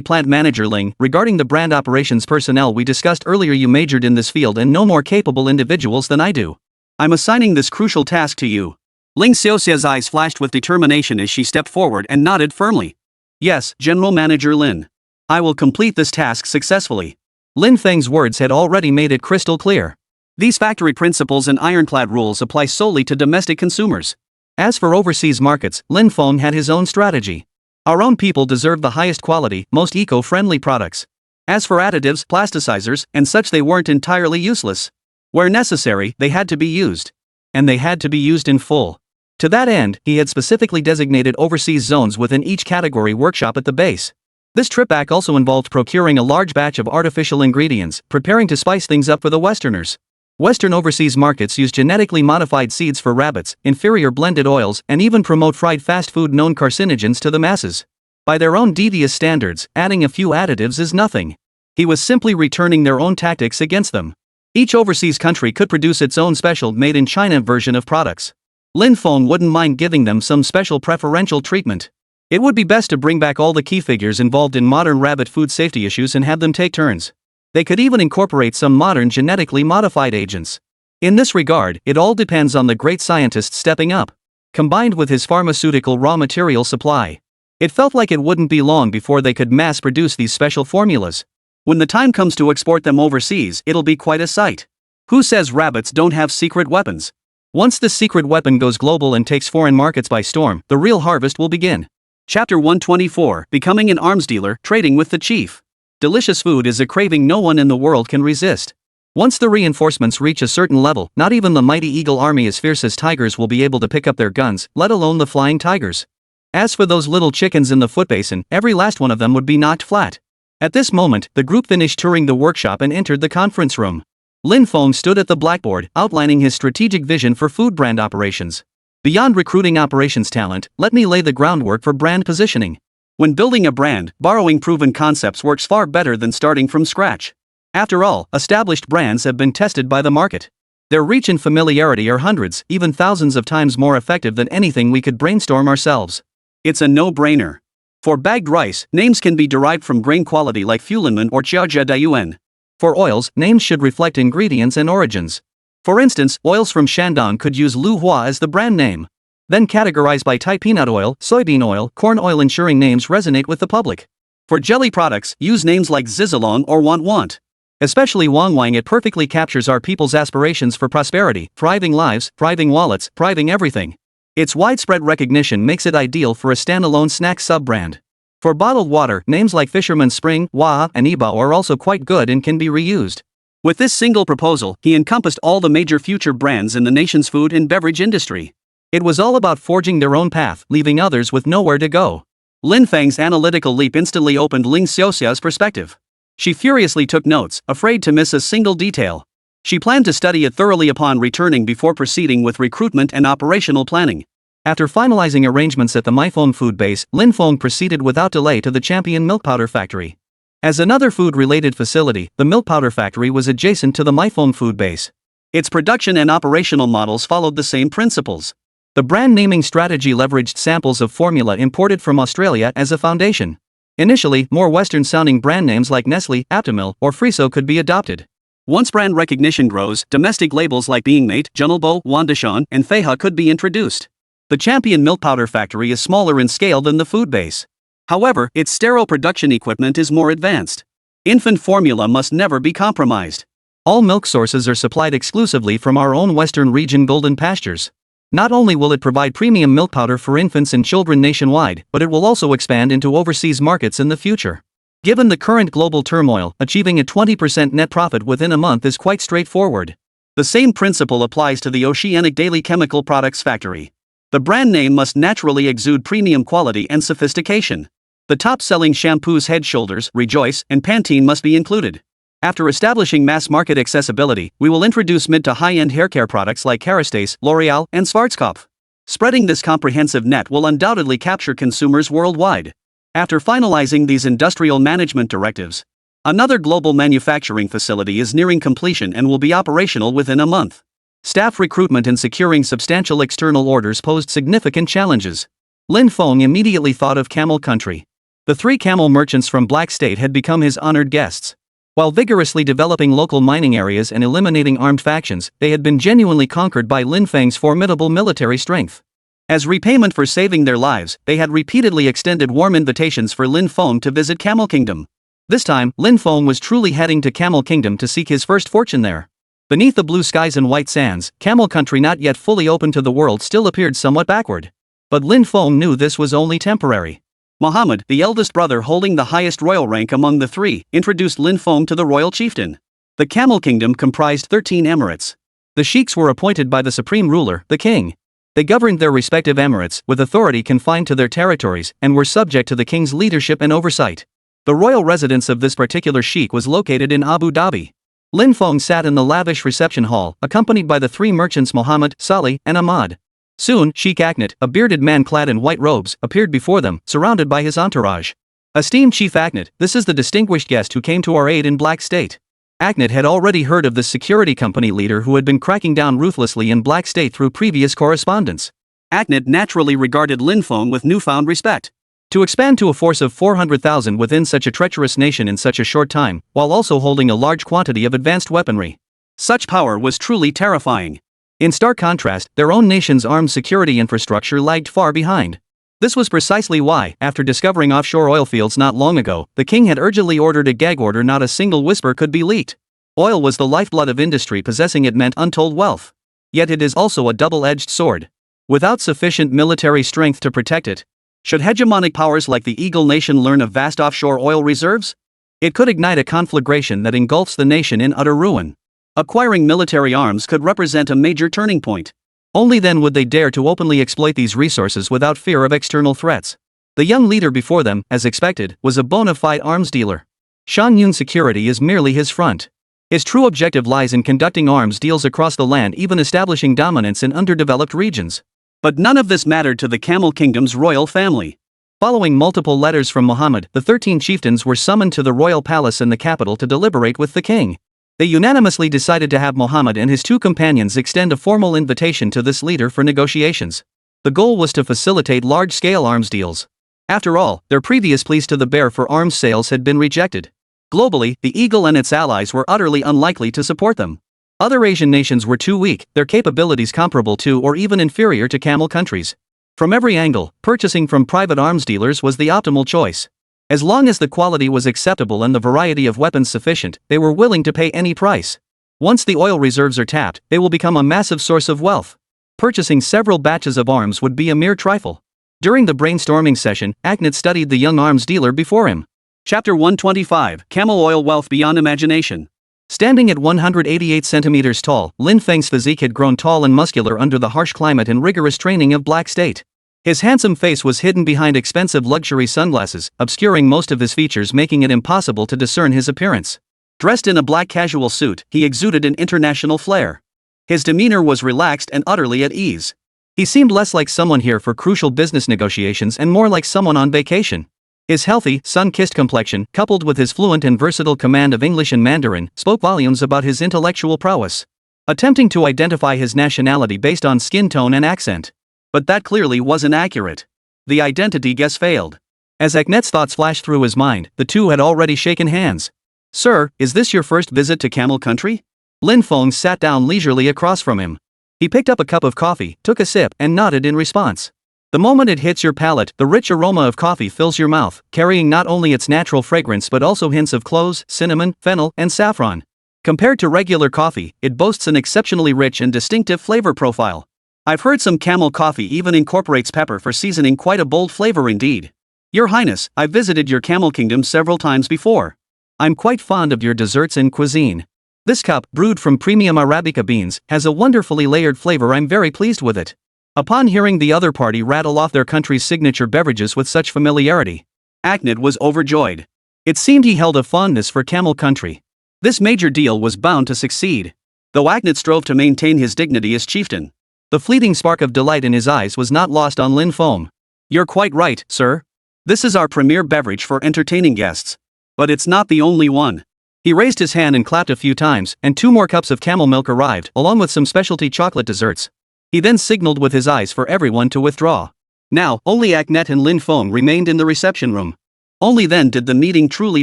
Plant Manager Ling, regarding the brand operations personnel we discussed earlier, you majored in this field and know more capable individuals than I do. I'm assigning this crucial task to you. Ling Xiaoxia's eyes flashed with determination as she stepped forward and nodded firmly. Yes, General Manager Lin. I will complete this task successfully. Lin Feng's words had already made it crystal clear. These factory principles and ironclad rules apply solely to domestic consumers. As for overseas markets, Lin Feng had his own strategy. Our own people deserve the highest quality, most eco-friendly products. As for additives, plasticizers, and such, they weren't entirely useless. Where necessary, they had to be used. And they had to be used in full. To that end, he had specifically designated overseas zones within each category workshop at the base. This trip back also involved procuring a large batch of artificial ingredients, preparing to spice things up for the Westerners. Western overseas markets use genetically modified seeds for rabbits, inferior blended oils, and even promote fried fast food known carcinogens to the masses. By their own devious standards, adding a few additives is nothing. He was simply returning their own tactics against them. Each overseas country could produce its own special made-in-China version of products. Lin Feng wouldn't mind giving them some special preferential treatment. It would be best to bring back all the key figures involved in modern rabbit food safety issues and have them take turns. They could even incorporate some modern genetically modified agents. In this regard, it all depends on the great scientist stepping up, combined with his pharmaceutical raw material supply. It felt like it wouldn't be long before they could mass-produce these special formulas. When the time comes to export them overseas, it'll be quite a sight. Who says rabbits don't have secret weapons? Once this secret weapon goes global and takes foreign markets by storm, the real harvest will begin. Chapter 124, Becoming an Arms Dealer, Trading with the Chief. Delicious food is a craving no one in the world can resist. Once the reinforcements reach a certain level, not even the mighty eagle army as fierce as tigers will be able to pick up their guns, let alone the flying tigers. As for those little chickens in the foot basin, every last one of them would be knocked flat. At this moment, the group finished touring the workshop and entered the conference room. Lin Feng stood at the blackboard, outlining his strategic vision for food brand operations. Beyond recruiting operations talent, let me lay the groundwork for brand positioning. When building a brand, borrowing proven concepts works far better than starting from scratch. After all, established brands have been tested by the market. Their reach and familiarity are hundreds, even thousands of times more effective than anything we could brainstorm ourselves. It's a no-brainer. For bagged rice, names can be derived from grain quality like Fulanman or Jiaojia Dayuan. For oils, names should reflect ingredients and origins. For instance, oils from Shandong could use Lu Hua as the brand name. Then categorize by type: peanut oil, soybean oil, corn oil, ensuring names resonate with the public. For jelly products, use names like Zizalong or Want Want. Especially Wang Wang, it perfectly captures our people's aspirations for prosperity, thriving lives, thriving wallets, thriving everything. Its widespread recognition makes it ideal for a standalone snack sub-brand. For bottled water, names like Fisherman's Spring, Wa, and Ibao are also quite good and can be reused. With this single proposal, he encompassed all the major future brands in the nation's food and beverage industry. It was all about forging their own path, leaving others with nowhere to go. Lin Feng's analytical leap instantly opened Ling Xiaoxia's perspective. She furiously took notes, afraid to miss a single detail. She planned to study it thoroughly upon returning before proceeding with recruitment and operational planning. After finalizing arrangements at the Maifeng food base, Lin Feng proceeded without delay to the Champion milk powder factory. As another food-related facility, the milk powder factory was adjacent to the Maifeng food base. Its production and operational models followed the same principles. The brand naming strategy leveraged samples of formula imported from Australia as a foundation. Initially, more Western-sounding brand names like Nestle, Aptamil, or Friso could be adopted. Once brand recognition grows, domestic labels like Beingmate, Junelbo, Wandishan, and Feiha could be introduced. The Champion milk powder factory is smaller in scale than the food base. However, its sterile production equipment is more advanced. Infant formula must never be compromised. All milk sources are supplied exclusively from our own Western region golden pastures. Not only will it provide premium milk powder for infants and children nationwide, but it will also expand into overseas markets in the future. Given the current global turmoil, achieving a 20% net profit within a month is quite straightforward. The same principle applies to the Oceanic Daily Chemical Products Factory. The brand name must naturally exude premium quality and sophistication. The top-selling shampoos Head Shoulders, Rejoice, and Pantene must be included. After establishing mass-market accessibility, we will introduce mid to high-end haircare products like Kerastase, L'Oreal, and Schwarzkopf. Spreading this comprehensive net will undoubtedly capture consumers worldwide. After finalizing these industrial management directives, another global manufacturing facility is nearing completion and will be operational within a month. Staff recruitment and securing substantial external orders posed significant challenges. Lin Feng immediately thought of Camel Country. The 3 camel merchants from Black State had become his honored guests. While vigorously developing local mining areas and eliminating armed factions, they had been genuinely conquered by Lin Feng's formidable military strength. As repayment for saving their lives, they had repeatedly extended warm invitations for Lin Feng to visit Camel Kingdom. This time, Lin Feng was truly heading to Camel Kingdom to seek his first fortune there. Beneath the blue skies and white sands, Camel Country not yet fully open to the world still appeared somewhat backward. But Lin Feng knew this was only temporary. Muhammad, the eldest brother holding the highest royal rank among the 3, introduced Lin Feng to the royal chieftain. The Camel Kingdom comprised 13 emirates. The sheiks were appointed by the supreme ruler, the king. They governed their respective emirates, with authority confined to their territories, and were subject to the king's leadership and oversight. The royal residence of this particular sheik was located in Abu Dhabi. Lin Feng sat in the lavish reception hall, accompanied by the 3 merchants Muhammad, Salih, and Ahmad. Soon, Sheikh Akhnat, a bearded man clad in white robes, appeared before them, surrounded by his entourage. Esteemed Chief Akhnat, this is the distinguished guest who came to our aid in Black State. Akhnat had already heard of the security company leader who had been cracking down ruthlessly in Black State through previous correspondence. Akhnat naturally regarded Lin Feng with newfound respect. To expand to a force of 400,000 within such a treacherous nation in such a short time, while also holding a large quantity of advanced weaponry. Such power was truly terrifying. In stark contrast, their own nation's armed security infrastructure lagged far behind. This was precisely why, after discovering offshore oil fields not long ago, the king had urgently ordered a gag order not a single whisper could be leaked. Oil was the lifeblood of industry, possessing it meant untold wealth. Yet it is also a double-edged sword. Without sufficient military strength to protect it, should hegemonic powers like the Eagle Nation learn of vast offshore oil reserves? It could ignite a conflagration that engulfs the nation in utter ruin. Acquiring military arms could represent a major turning point. Only then would they dare to openly exploit these resources without fear of external threats. The young leader before them, as expected, was a bona fide arms dealer. Shan Yun's security is merely his front. His true objective lies in conducting arms deals across the land, even establishing dominance in underdeveloped regions. But none of this mattered to the Camel Kingdom's royal family. Following multiple letters from Muhammad, the 13 chieftains were summoned to the royal palace in the capital to deliberate with the king. They unanimously decided to have Muhammad and his 2 companions extend a formal invitation to this leader for negotiations. The goal was to facilitate large-scale arms deals. After all, their previous pleas to the bear for arms sales had been rejected. Globally, the Eagle and its allies were utterly unlikely to support them. Other Asian nations were too weak, their capabilities comparable to or even inferior to Camel countries. From every angle, purchasing from private arms dealers was the optimal choice. As long as the quality was acceptable and the variety of weapons sufficient, they were willing to pay any price. Once the oil reserves are tapped, they will become a massive source of wealth. Purchasing several batches of arms would be a mere trifle. During the brainstorming session, Akhnat studied the young arms dealer before him. Chapter 125, Camel Oil Wealth Beyond Imagination. Standing at 188 centimeters tall, Lin Feng's physique had grown tall and muscular under the harsh climate and rigorous training of Black State. His handsome face was hidden behind expensive luxury sunglasses, obscuring most of his features, making it impossible to discern his appearance. Dressed in a black casual suit, he exuded an international flair. His demeanor was relaxed and utterly at ease. He seemed less like someone here for crucial business negotiations and more like someone on vacation. His healthy, sun-kissed complexion, coupled with his fluent and versatile command of English and Mandarin, spoke volumes about his intellectual prowess. Attempting to identify his nationality based on skin tone and accent. But that clearly wasn't accurate. The identity guess failed. As Aknet's thoughts flashed through his mind, the two had already shaken hands. "Sir, is this your first visit to Camel Country?" Lin Feng sat down leisurely across from him. He picked up a cup of coffee, took a sip, and nodded in response. The moment it hits your palate, the rich aroma of coffee fills your mouth, carrying not only its natural fragrance but also hints of cloves, cinnamon, fennel, and saffron. Compared to regular coffee, it boasts an exceptionally rich and distinctive flavor profile. I've heard some camel coffee even incorporates pepper for seasoning, quite a bold flavor indeed. Your Highness, I've visited your camel kingdom several times before. I'm quite fond of your desserts and cuisine. This cup, brewed from premium Arabica beans, has a wonderfully layered flavor. I'm very pleased with it. Upon hearing the other party rattle off their country's signature beverages with such familiarity, Aknet was overjoyed. It seemed he held a fondness for Camel Country. This major deal was bound to succeed. Though Aknet strove to maintain his dignity as chieftain, the fleeting spark of delight in his eyes was not lost on Lin Feng. You're quite right, sir. This is our premier beverage for entertaining guests. But it's not the only one. He raised his hand and clapped a few times, and 2 more cups of camel milk arrived, along with some specialty chocolate desserts. He then signaled with his eyes for everyone to withdraw. Now, only Aknet and Lin Feng remained in the reception room. Only then did the meeting truly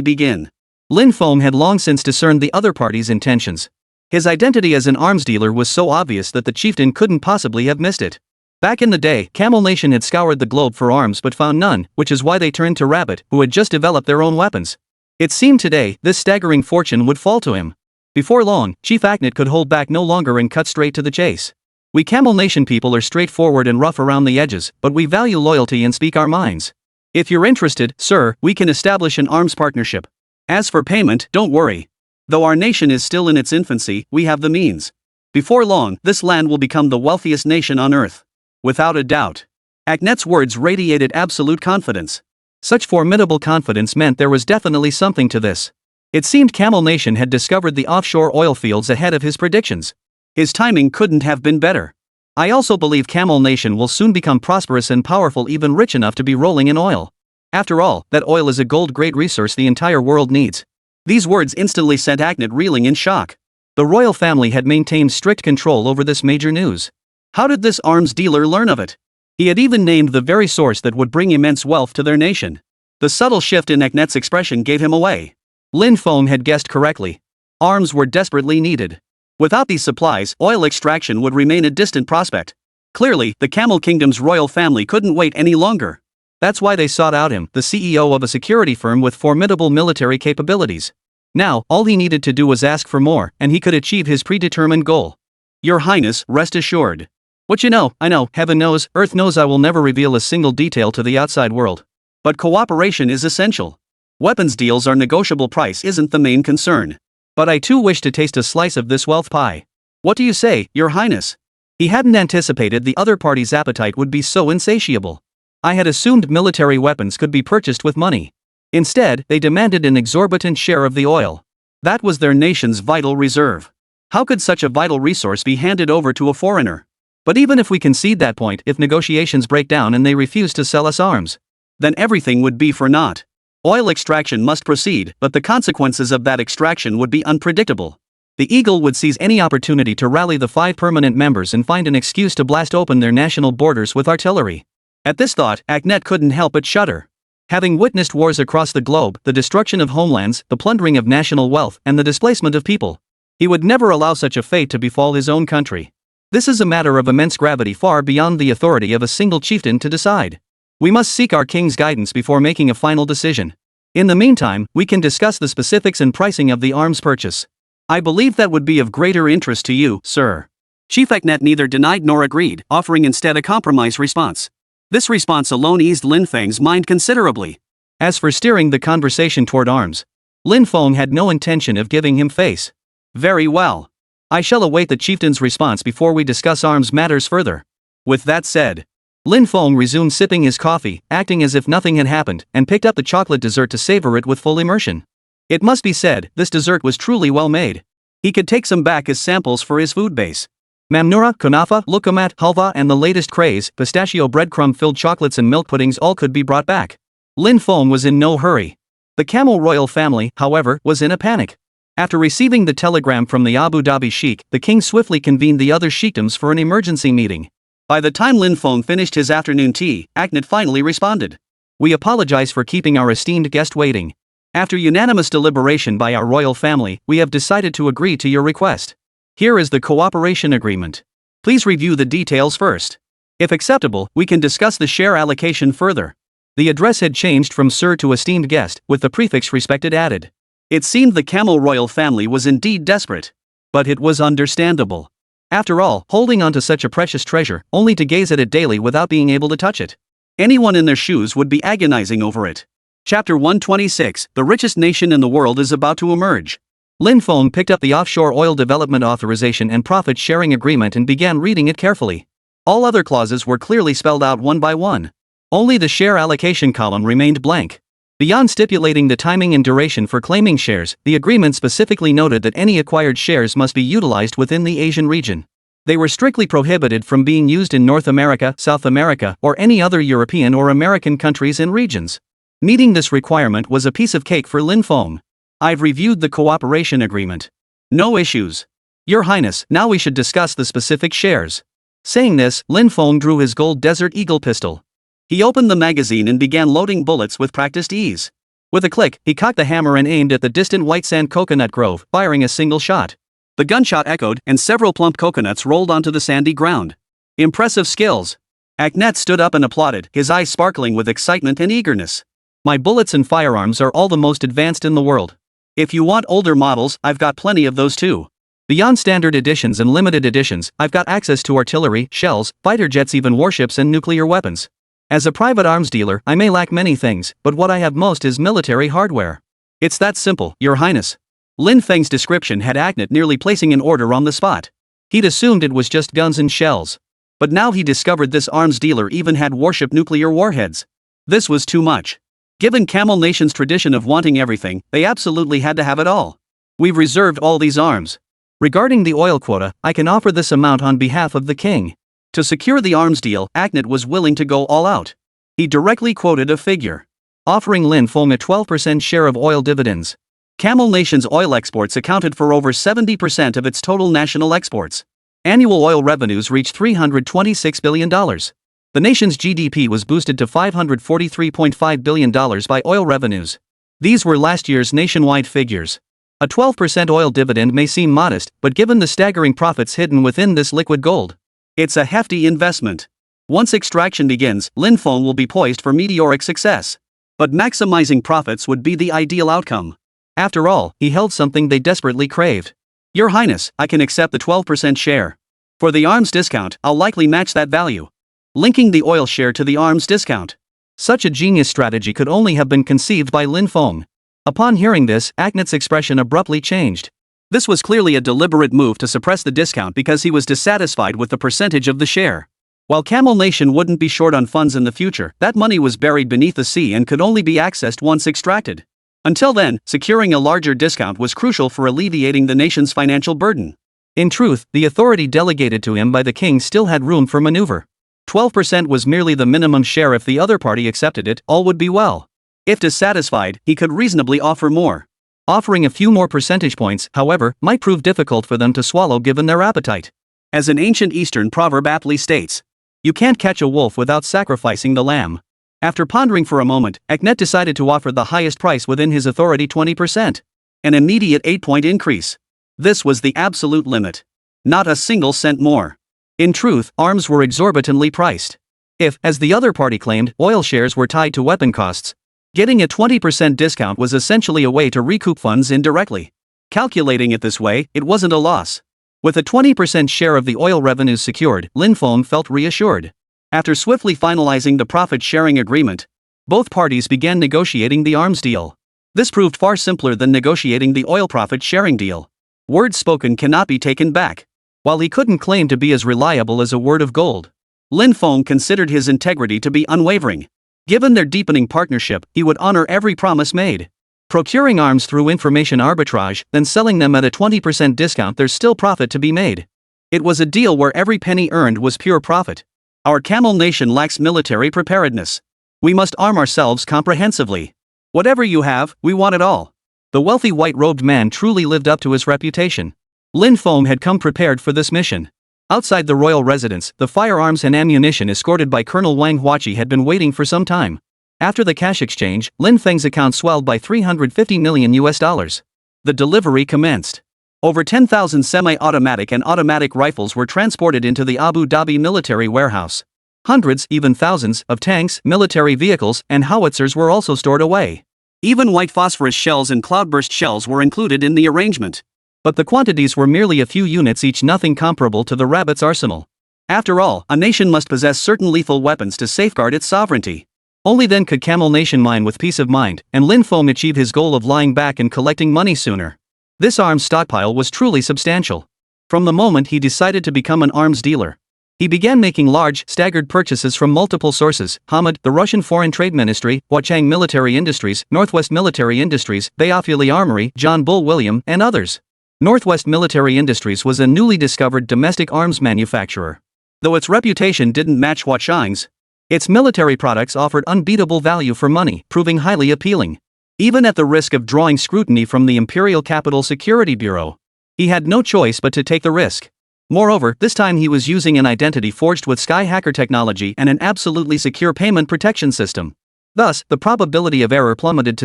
begin. Lin Feng had long since discerned the other party's intentions. His identity as an arms dealer was so obvious that the chieftain couldn't possibly have missed it. Back in the day, Camel Nation had scoured the globe for arms but found none, which is why they turned to Rabbit, who had just developed their own weapons. It seemed today, this staggering fortune would fall to him. Before long, Chief Aknet could hold back no longer and cut straight to the chase. We Camel Nation people are straightforward and rough around the edges, but we value loyalty and speak our minds. If you're interested, sir, we can establish an arms partnership. As for payment, don't worry. Though our nation is still in its infancy, we have the means. Before long, this land will become the wealthiest nation on earth. Without a doubt. Aknet's words radiated absolute confidence. Such formidable confidence meant there was definitely something to this. It seemed Camel Nation had discovered the offshore oil fields ahead of his predictions. His timing couldn't have been better. I also believe Camel Nation will soon become prosperous and powerful, even rich enough to be rolling in oil. After all, that oil is a gold-grade resource the entire world needs. These words instantly sent Aknet reeling in shock. The royal family had maintained strict control over this major news. How did this arms dealer learn of it? He had even named the very source that would bring immense wealth to their nation. The subtle shift in Aknet's expression gave him away. Lin Feng had guessed correctly. Arms were desperately needed. Without these supplies, oil extraction would remain a distant prospect. Clearly, the Camel Kingdom's royal family couldn't wait any longer. That's why they sought out him, the CEO of a security firm with formidable military capabilities. Now, all he needed to do was ask for more, and he could achieve his predetermined goal. Your Highness, rest assured. What you know, I know, heaven knows, earth knows I will never reveal a single detail to the outside world. But cooperation is essential. Weapons deals are negotiable, price isn't the main concern. But I too wish to taste a slice of this wealth pie. What do you say, Your Highness? He hadn't anticipated the other party's appetite would be so insatiable. I had assumed military weapons could be purchased with money. Instead, they demanded an exorbitant share of the oil. That was their nation's vital reserve. How could such a vital resource be handed over to a foreigner? But even if we concede that point, if negotiations break down and they refuse to sell us arms, then everything would be for naught. Oil extraction must proceed, but the consequences of that extraction would be unpredictable. The Eagle would seize any opportunity to rally the 5 permanent members and find an excuse to blast open their national borders with artillery. At this thought, Aknet couldn't help but shudder. Having witnessed wars across the globe, the destruction of homelands, the plundering of national wealth, and the displacement of people, he would never allow such a fate to befall his own country. This is a matter of immense gravity, far beyond the authority of a single chieftain to decide. We must seek our king's guidance before making a final decision. In the meantime, we can discuss the specifics and pricing of the arms purchase. I believe that would be of greater interest to you, sir. Chief Aknet neither denied nor agreed, offering instead a compromise response. This response alone eased Lin Feng's mind considerably. As for steering the conversation toward arms, Lin Feng had no intention of giving him face. Very well. I shall await the chieftain's response before we discuss arms matters further. With that said, Lin Feng resumed sipping his coffee, acting as if nothing had happened, and picked up the chocolate dessert to savor it with full immersion. It must be said, this dessert was truly well made. He could take some back as samples for his food base. Mamnura, kunafa, lukamat, halva and the latest craze, pistachio breadcrumb-filled chocolates and milk puddings all could be brought back. Lin Feng was in no hurry. The Camel royal family, however, was in a panic. After receiving the telegram from the Abu Dhabi sheikh, the king swiftly convened the other sheikdoms for an emergency meeting. By the time Lin Feng finished his afternoon tea, Ascent finally responded. We apologize for keeping our esteemed guest waiting. After unanimous deliberation by our royal family, we have decided to agree to your request. Here is the cooperation agreement. Please review the details first. If acceptable, we can discuss the share allocation further. The address had changed from Sir to esteemed guest, with the prefix respected added. It seemed the Camel royal family was indeed desperate. But it was understandable. After all, holding on to such a precious treasure, only to gaze at it daily without being able to touch it. Anyone in their shoes would be agonizing over it. Chapter 126, The richest nation in the world is about to emerge. Lin Feng picked up the Offshore Oil Development Authorization and Profit Sharing Agreement and began reading it carefully. All other clauses were clearly spelled out one by one. Only the share allocation column remained blank. Beyond stipulating the timing and duration for claiming shares, the agreement specifically noted that any acquired shares must be utilized within the Asian region. They were strictly prohibited from being used in North America, South America, or any other European or American countries and regions. Meeting this requirement was a piece of cake for Lin Feng. I've reviewed the cooperation agreement. No issues. Your Highness, now we should discuss the specific shares. Saying this, Lin Feng drew his gold Desert Eagle pistol. He opened the magazine and began loading bullets with practiced ease. With a click, he cocked the hammer and aimed at the distant white sand coconut grove, firing a single shot. The gunshot echoed, and several plump coconuts rolled onto the sandy ground. Impressive skills. Ascent stood up and applauded, his eyes sparkling with excitement and eagerness. My bullets and firearms are all the most advanced in the world. If you want older models, I've got plenty of those too. Beyond standard editions and limited editions, I've got access to artillery, shells, fighter jets, even warships and nuclear weapons. As a private arms dealer, I may lack many things, but what I have most is military hardware. It's that simple, Your Highness. Lin Feng's description had Ascent nearly placing an order on the spot. He'd assumed it was just guns and shells. But now he discovered this arms dealer even had warship nuclear warheads. This was too much. Given Camel Nation's tradition of wanting everything, they absolutely had to have it all. We've reserved all these arms. Regarding the oil quota, I can offer this amount on behalf of the king. To secure the arms deal, Ascent was willing to go all out. He directly quoted a figure, offering Lin Feng a 12% share of oil dividends. Camel Nation's oil exports accounted for over 70% of its total national exports. Annual oil revenues reached $326 billion. The nation's GDP was boosted to $543.5 billion by oil revenues. These were last year's nationwide figures. A 12% oil dividend may seem modest, but given the staggering profits hidden within this liquid gold, it's a hefty investment. Once extraction begins, Lin Feng will be poised for meteoric success. But maximizing profits would be the ideal outcome. After all, he held something they desperately craved. Your Highness, I can accept the 12% share. For the arms discount, I'll likely match that value. Linking the oil share to the arms discount. Such a genius strategy could only have been conceived by Lin Feng. Upon hearing this, Ascent's expression abruptly changed. This was clearly a deliberate move to suppress the discount because he was dissatisfied with the percentage of the share. While Camel Nation wouldn't be short on funds in the future, that money was buried beneath the sea and could only be accessed once extracted. Until then, securing a larger discount was crucial for alleviating the nation's financial burden. In truth, the authority delegated to him by the king still had room for maneuver. 12% was merely the minimum share. If the other party accepted it, all would be well. If dissatisfied, he could reasonably offer more. Offering a few more percentage points, however, might prove difficult for them to swallow given their appetite. As an ancient Eastern proverb aptly states, you can't catch a wolf without sacrificing the lamb. After pondering for a moment, Ascent decided to offer the highest price within his authority, 20%. An immediate 8-point increase. This was the absolute limit. Not a single cent more. In truth, arms were exorbitantly priced. If, as the other party claimed, oil shares were tied to weapon costs, getting a 20% discount was essentially a way to recoup funds indirectly. Calculating it this way, it wasn't a loss. With a 20% share of the oil revenues secured, Lin Feng felt reassured. After swiftly finalizing the profit-sharing agreement, both parties began negotiating the arms deal. This proved far simpler than negotiating the oil profit-sharing deal. Words spoken cannot be taken back. While he couldn't claim to be as reliable as a word of gold, Lin Feng considered his integrity to be unwavering. Given their deepening partnership, he would honor every promise made. Procuring arms through information arbitrage, then selling them at a 20% discount, there's still profit to be made. It was a deal where every penny earned was pure profit. Our camel nation lacks military preparedness. We must arm ourselves comprehensively. Whatever you have, we want it all. The wealthy white-robed man truly lived up to his reputation. Lin Feng had come prepared for this mission. Outside the royal residence, the firearms and ammunition escorted by Colonel Wang Huachi had been waiting for some time. After the cash exchange, Lin Feng's account swelled by $350 million. The delivery commenced. Over 10,000 semi-automatic and automatic rifles were transported into the Abu Dhabi military warehouse. Hundreds, even thousands, of tanks, military vehicles, and howitzers were also stored away. Even white phosphorus shells and cloudburst shells were included in the arrangement. But the quantities were merely a few units each, nothing comparable to the rabbit's arsenal. After all, a nation must possess certain lethal weapons to safeguard its sovereignty. Only then could Camel Nation mine with peace of mind, and Lin Feng achieve his goal of lying back and collecting money sooner. This arms stockpile was truly substantial. From the moment he decided to become an arms dealer, he began making large, staggered purchases from multiple sources: Hamad, the Russian Foreign Trade Ministry, Huachang Military Industries, Northwest Military Industries, Bayafuli Armory, John Bull William, and others. Northwest Military Industries was a newly discovered domestic arms manufacturer. Though its reputation didn't match Huachang's, its military products offered unbeatable value for money, proving highly appealing. Even at the risk of drawing scrutiny from the Imperial Capital Security Bureau, he had no choice but to take the risk. Moreover, this time he was using an identity forged with Sky Hacker technology and an absolutely secure payment protection system. Thus, the probability of error plummeted to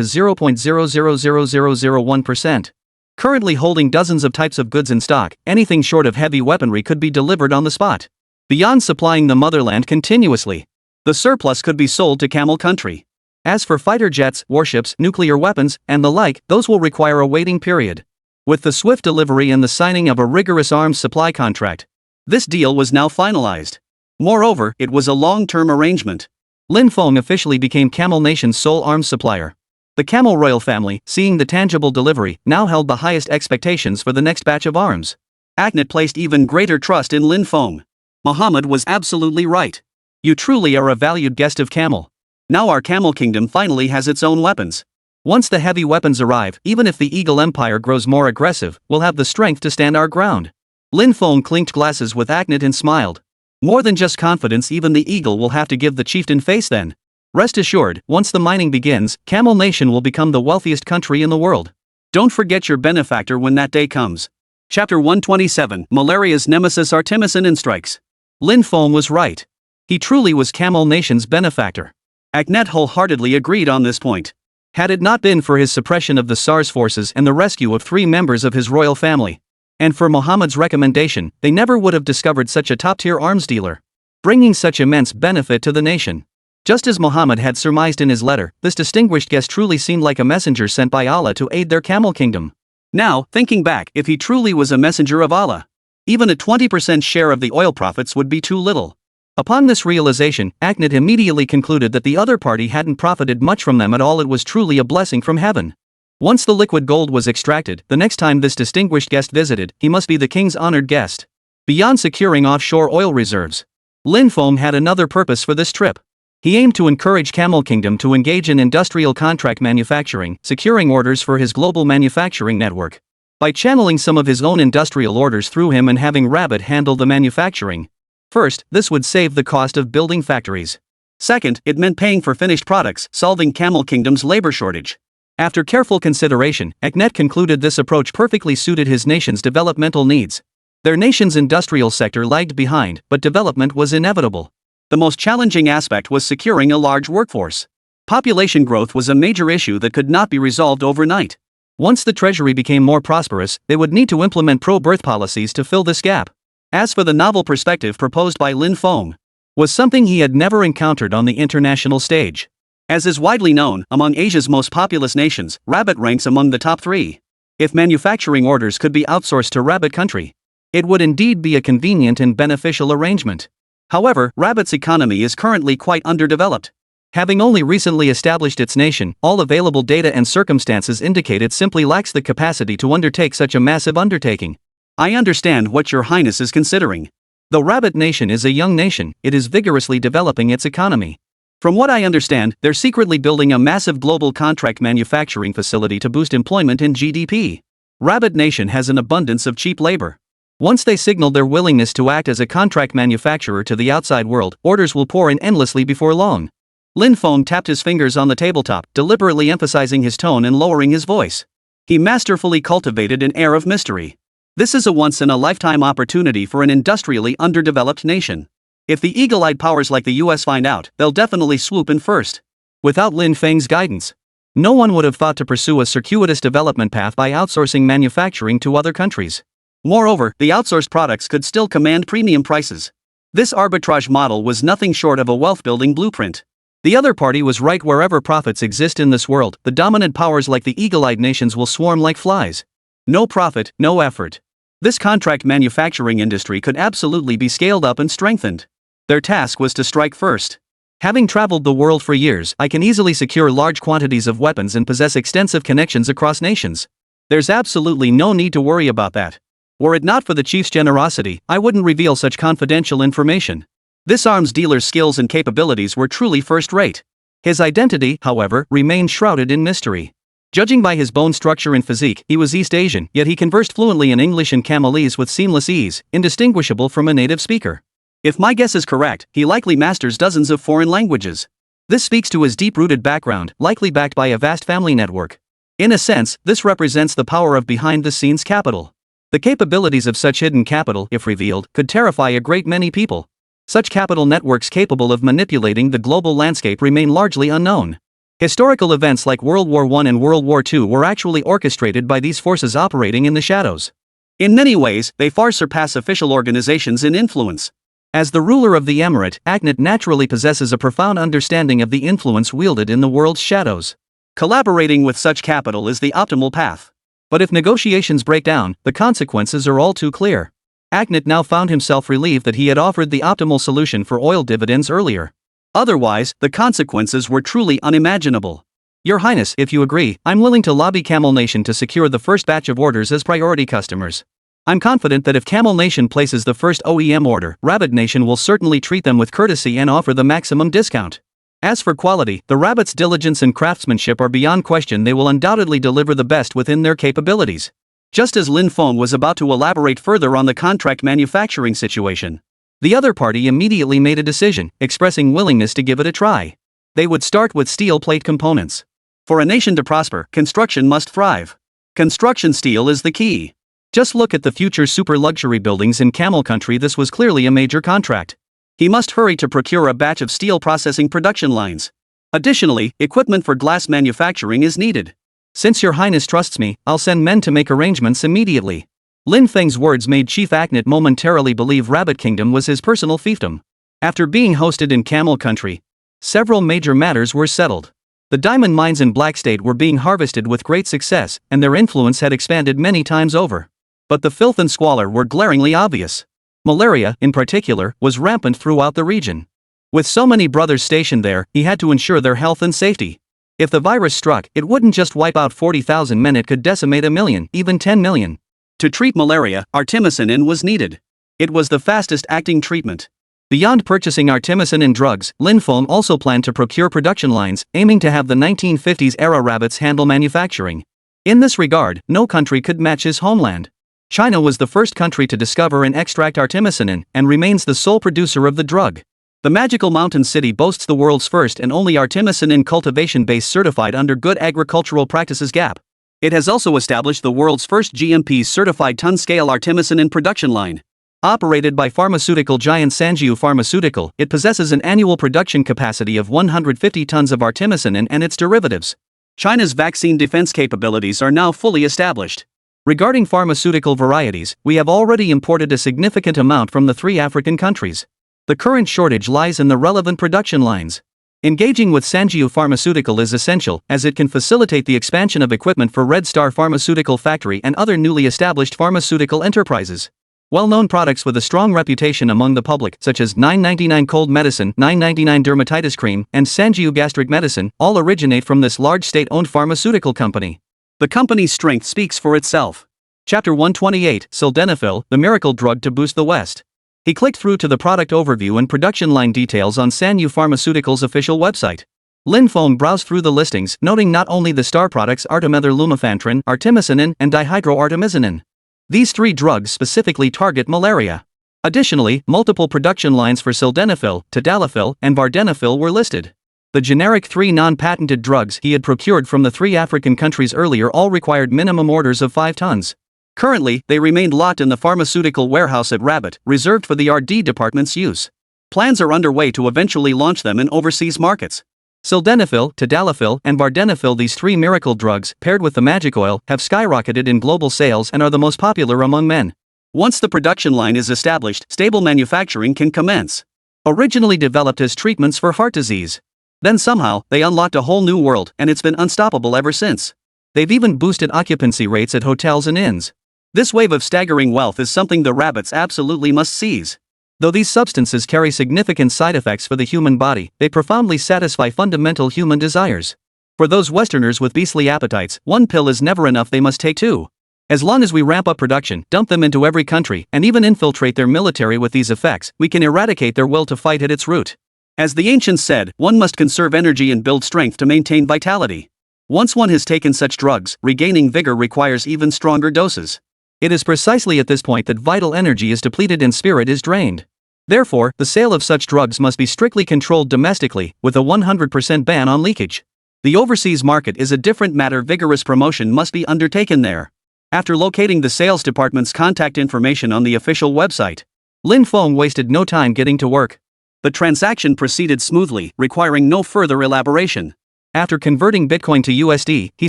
0.000001%. Currently holding dozens of types of goods in stock, anything short of heavy weaponry could be delivered on the spot. Beyond supplying the motherland continuously, the surplus could be sold to Camel Country. As for fighter jets, warships, nuclear weapons, and the like, those will require a waiting period. With the swift delivery and the signing of a rigorous arms supply contract, this deal was now finalized. Moreover, it was a long-term arrangement. Lin Feng officially became Camel Nation's sole arms supplier. The Camel royal family, seeing the tangible delivery, now held the highest expectations for the next batch of arms. Ascent placed even greater trust in Lin Feng. Muhammad was absolutely right. You truly are a valued guest of Camel. Now our Camel Kingdom finally has its own weapons. Once the heavy weapons arrive, even if the Eagle Empire grows more aggressive, we'll have the strength to stand our ground. Lin Feng clinked glasses with Ascent and smiled. More than just confidence, even the Eagle will have to give the chieftain face then. Rest assured, once the mining begins, Camel Nation will become the wealthiest country in the world. Don't forget your benefactor when that day comes. Chapter 127, Malaria's Nemesis Artemisinin Strikes. Lin Feng was right. He truly was Camel Nation's benefactor. Ascent wholeheartedly agreed on this point. Had it not been for his suppression of the SARS forces and the rescue of 3 members of his royal family, and for Muhammad's recommendation, they never would have discovered such a top-tier arms dealer, bringing such immense benefit to the nation. Just as Muhammad had surmised in his letter, this distinguished guest truly seemed like a messenger sent by Allah to aid their Camel Kingdom. Now, thinking back, if he truly was a messenger of Allah, even a 20% share of the oil profits would be too little. Upon this realization, Ascent immediately concluded that the other party hadn't profited much from them at all. It was truly a blessing from heaven. Once the liquid gold was extracted, the next time this distinguished guest visited, he must be the king's honored guest. Beyond securing offshore oil reserves, Lin Feng had another purpose for this trip. He aimed to encourage Camel Kingdom to engage in industrial contract manufacturing, securing orders for his global manufacturing network. By channeling some of his own industrial orders through him and having Rabbit handle the manufacturing. First, this would save the cost of building factories. Second, it meant paying for finished products, solving Camel Kingdom's labor shortage. After careful consideration, Ascent concluded this approach perfectly suited his nation's developmental needs. Their nation's industrial sector lagged behind, but development was inevitable. The most challenging aspect was securing a large workforce. Population growth was a major issue that could not be resolved overnight. Once the treasury became more prosperous, they would need to implement pro-birth policies to fill this gap. As for the novel perspective proposed by Lin Feng, was something he had never encountered on the international stage. As is widely known, among Asia's most populous nations, Rabbit ranks among the top 3. If manufacturing orders could be outsourced to Rabbit country, it would indeed be a convenient and beneficial arrangement. However, Rabbit's economy is currently quite underdeveloped. Having only recently established its nation, all available data and circumstances indicate it simply lacks the capacity to undertake such a massive undertaking. I understand what your highness is considering. Though Rabbit Nation is a young nation, it is vigorously developing its economy. From what I understand, they're secretly building a massive global contract manufacturing facility to boost employment and GDP. Rabbit Nation has an abundance of cheap labor. Once they signal their willingness to act as a contract manufacturer to the outside world, orders will pour in endlessly before long. Lin Feng tapped his fingers on the tabletop, deliberately emphasizing his tone and lowering his voice. He masterfully cultivated an air of mystery. This is a once-in-a-lifetime opportunity for an industrially underdeveloped nation. If the eagle-eyed powers like the US find out, they'll definitely swoop in first. Without Lin Feng's guidance, no one would have thought to pursue a circuitous development path by outsourcing manufacturing to other countries. Moreover, the outsourced products could still command premium prices. This arbitrage model was nothing short of a wealth-building blueprint. The other party was right. Wherever profits exist in this world, the dominant powers like the eagle-eyed nations will swarm like flies. No profit, no effort. This contract manufacturing industry could absolutely be scaled up and strengthened. Their task was to strike first. Having traveled the world for years, I can easily secure large quantities of weapons and possess extensive connections across nations. There's absolutely no need to worry about that. Were it not for the chief's generosity, I wouldn't reveal such confidential information. This arms dealer's skills and capabilities were truly first-rate. His identity, however, remained shrouded in mystery. Judging by his bone structure and physique, he was East Asian, yet he conversed fluently in English and Camolese with seamless ease, indistinguishable from a native speaker. If my guess is correct, he likely masters dozens of foreign languages. This speaks to his deep-rooted background, likely backed by a vast family network. In a sense, this represents the power of behind-the-scenes capital. The capabilities of such hidden capital, if revealed, could terrify a great many people. Such capital networks capable of manipulating the global landscape remain largely unknown. Historical events like World War I and World War II were actually orchestrated by these forces operating in the shadows. In many ways, they far surpass official organizations in influence. As the ruler of the emirate, Agnet naturally possesses a profound understanding of the influence wielded in the world's shadows. Collaborating with such capital is the optimal path. But if negotiations break down, the consequences are all too clear. Agnet now found himself relieved that he had offered the optimal solution for oil dividends earlier. Otherwise, the consequences were truly unimaginable. Your Highness, if you agree, I'm willing to lobby Camel Nation to secure the first batch of orders as priority customers. I'm confident that if Camel Nation places the first OEM order, Rabbit Nation will certainly treat them with courtesy and offer the maximum discount. As for quality, the Rabbit's diligence and craftsmanship are beyond question. They will undoubtedly deliver the best within their capabilities. Just as Lin Feng was about to elaborate further on the contract manufacturing situation, the other party immediately made a decision, expressing willingness to give it a try. They would start with steel plate components. For a nation to prosper, construction must thrive. Construction steel is the key. Just look at the future super luxury buildings in Camel Country. This was clearly a major contract. He must hurry to procure a batch of steel processing production lines. Additionally, equipment for glass manufacturing is needed. Since your Highness trusts me, I'll send men to make arrangements immediately. Lin Feng's words made Chief Agnet momentarily believe Rabbit Kingdom was his personal fiefdom. After being hosted in Camel Country, several major matters were settled. The diamond mines in Black State were being harvested with great success, and their influence had expanded many times over. But the filth and squalor were glaringly obvious. Malaria, in particular, was rampant throughout the region. With so many brothers stationed there, he had to ensure their health and safety. If the virus struck, it wouldn't just wipe out 40,000 men, it could decimate 1 million, even 10 million. To treat malaria, artemisinin was needed. It was the fastest-acting treatment. Beyond purchasing artemisinin drugs, Lin Feng also planned to procure production lines, aiming to have the 1950s-era rabbits handle manufacturing. In this regard, no country could match his homeland. China was the first country to discover and extract artemisinin, and remains the sole producer of the drug. The magical mountain city boasts the world's first and only artemisinin cultivation base certified under Good Agricultural Practices GAP. It has also established the world's first GMP-certified ton-scale artemisinin production line. Operated by pharmaceutical giant Sanjiu Pharmaceutical, it possesses an annual production capacity of 150 tons of artemisinin and its derivatives. China's vaccine defense capabilities are now fully established. Regarding pharmaceutical varieties, we have already imported a significant amount from the 3 African countries. The current shortage lies in the relevant production lines. Engaging with Sanjiu Pharmaceutical is essential, as it can facilitate the expansion of equipment for Red Star Pharmaceutical Factory and other newly established pharmaceutical enterprises. Well-known products with a strong reputation among the public, such as 999 Cold Medicine, 999 Dermatitis Cream, and Sanjiu Gastric Medicine, all originate from this large state-owned pharmaceutical company. The company's strength speaks for itself. Chapter 128, Sildenafil, the miracle drug to boost the West. He clicked through to the product overview and production line details on Sanyu Pharmaceuticals' official website. Lin Feng browsed through the listings, noting not only the star products artemether-lumefantrine, artemisinin, and dihydroartemisinin. These 3 drugs specifically target malaria. Additionally, multiple production lines for sildenafil, tadalafil, and vardenafil were listed. The generic 3 non-patented drugs he had procured from the 3 African countries earlier all required minimum orders of 5 tons. Currently, they remained locked in the pharmaceutical warehouse at Rabbit, reserved for the RD department's use. Plans are underway to eventually launch them in overseas markets. Sildenafil, tadalafil, and vardenafil, these 3 miracle drugs, paired with the magic oil, have skyrocketed in global sales and are the most popular among men. Once the production line is established, stable manufacturing can commence. Originally developed as treatments for heart disease. Then somehow, they unlocked a whole new world, and it's been unstoppable ever since. They've even boosted occupancy rates at hotels and inns. This wave of staggering wealth is something the rabbits absolutely must seize. Though these substances carry significant side effects for the human body, they profoundly satisfy fundamental human desires. For those Westerners with beastly appetites, 1 pill is never enough, they must take 2. As long as we ramp up production, dump them into every country, and even infiltrate their military with these effects, we can eradicate their will to fight at its root. As the ancients said, one must conserve energy and build strength to maintain vitality. Once one has taken such drugs, regaining vigor requires even stronger doses. It is precisely at this point that vital energy is depleted and spirit is drained. Therefore, the sale of such drugs must be strictly controlled domestically, with a 100% ban on leakage. The overseas market is a different matter. Vigorous promotion must be undertaken there. After locating the sales department's contact information on the official website, Lin Feng wasted no time getting to work. The transaction proceeded smoothly, requiring no further elaboration. After converting Bitcoin to USD, he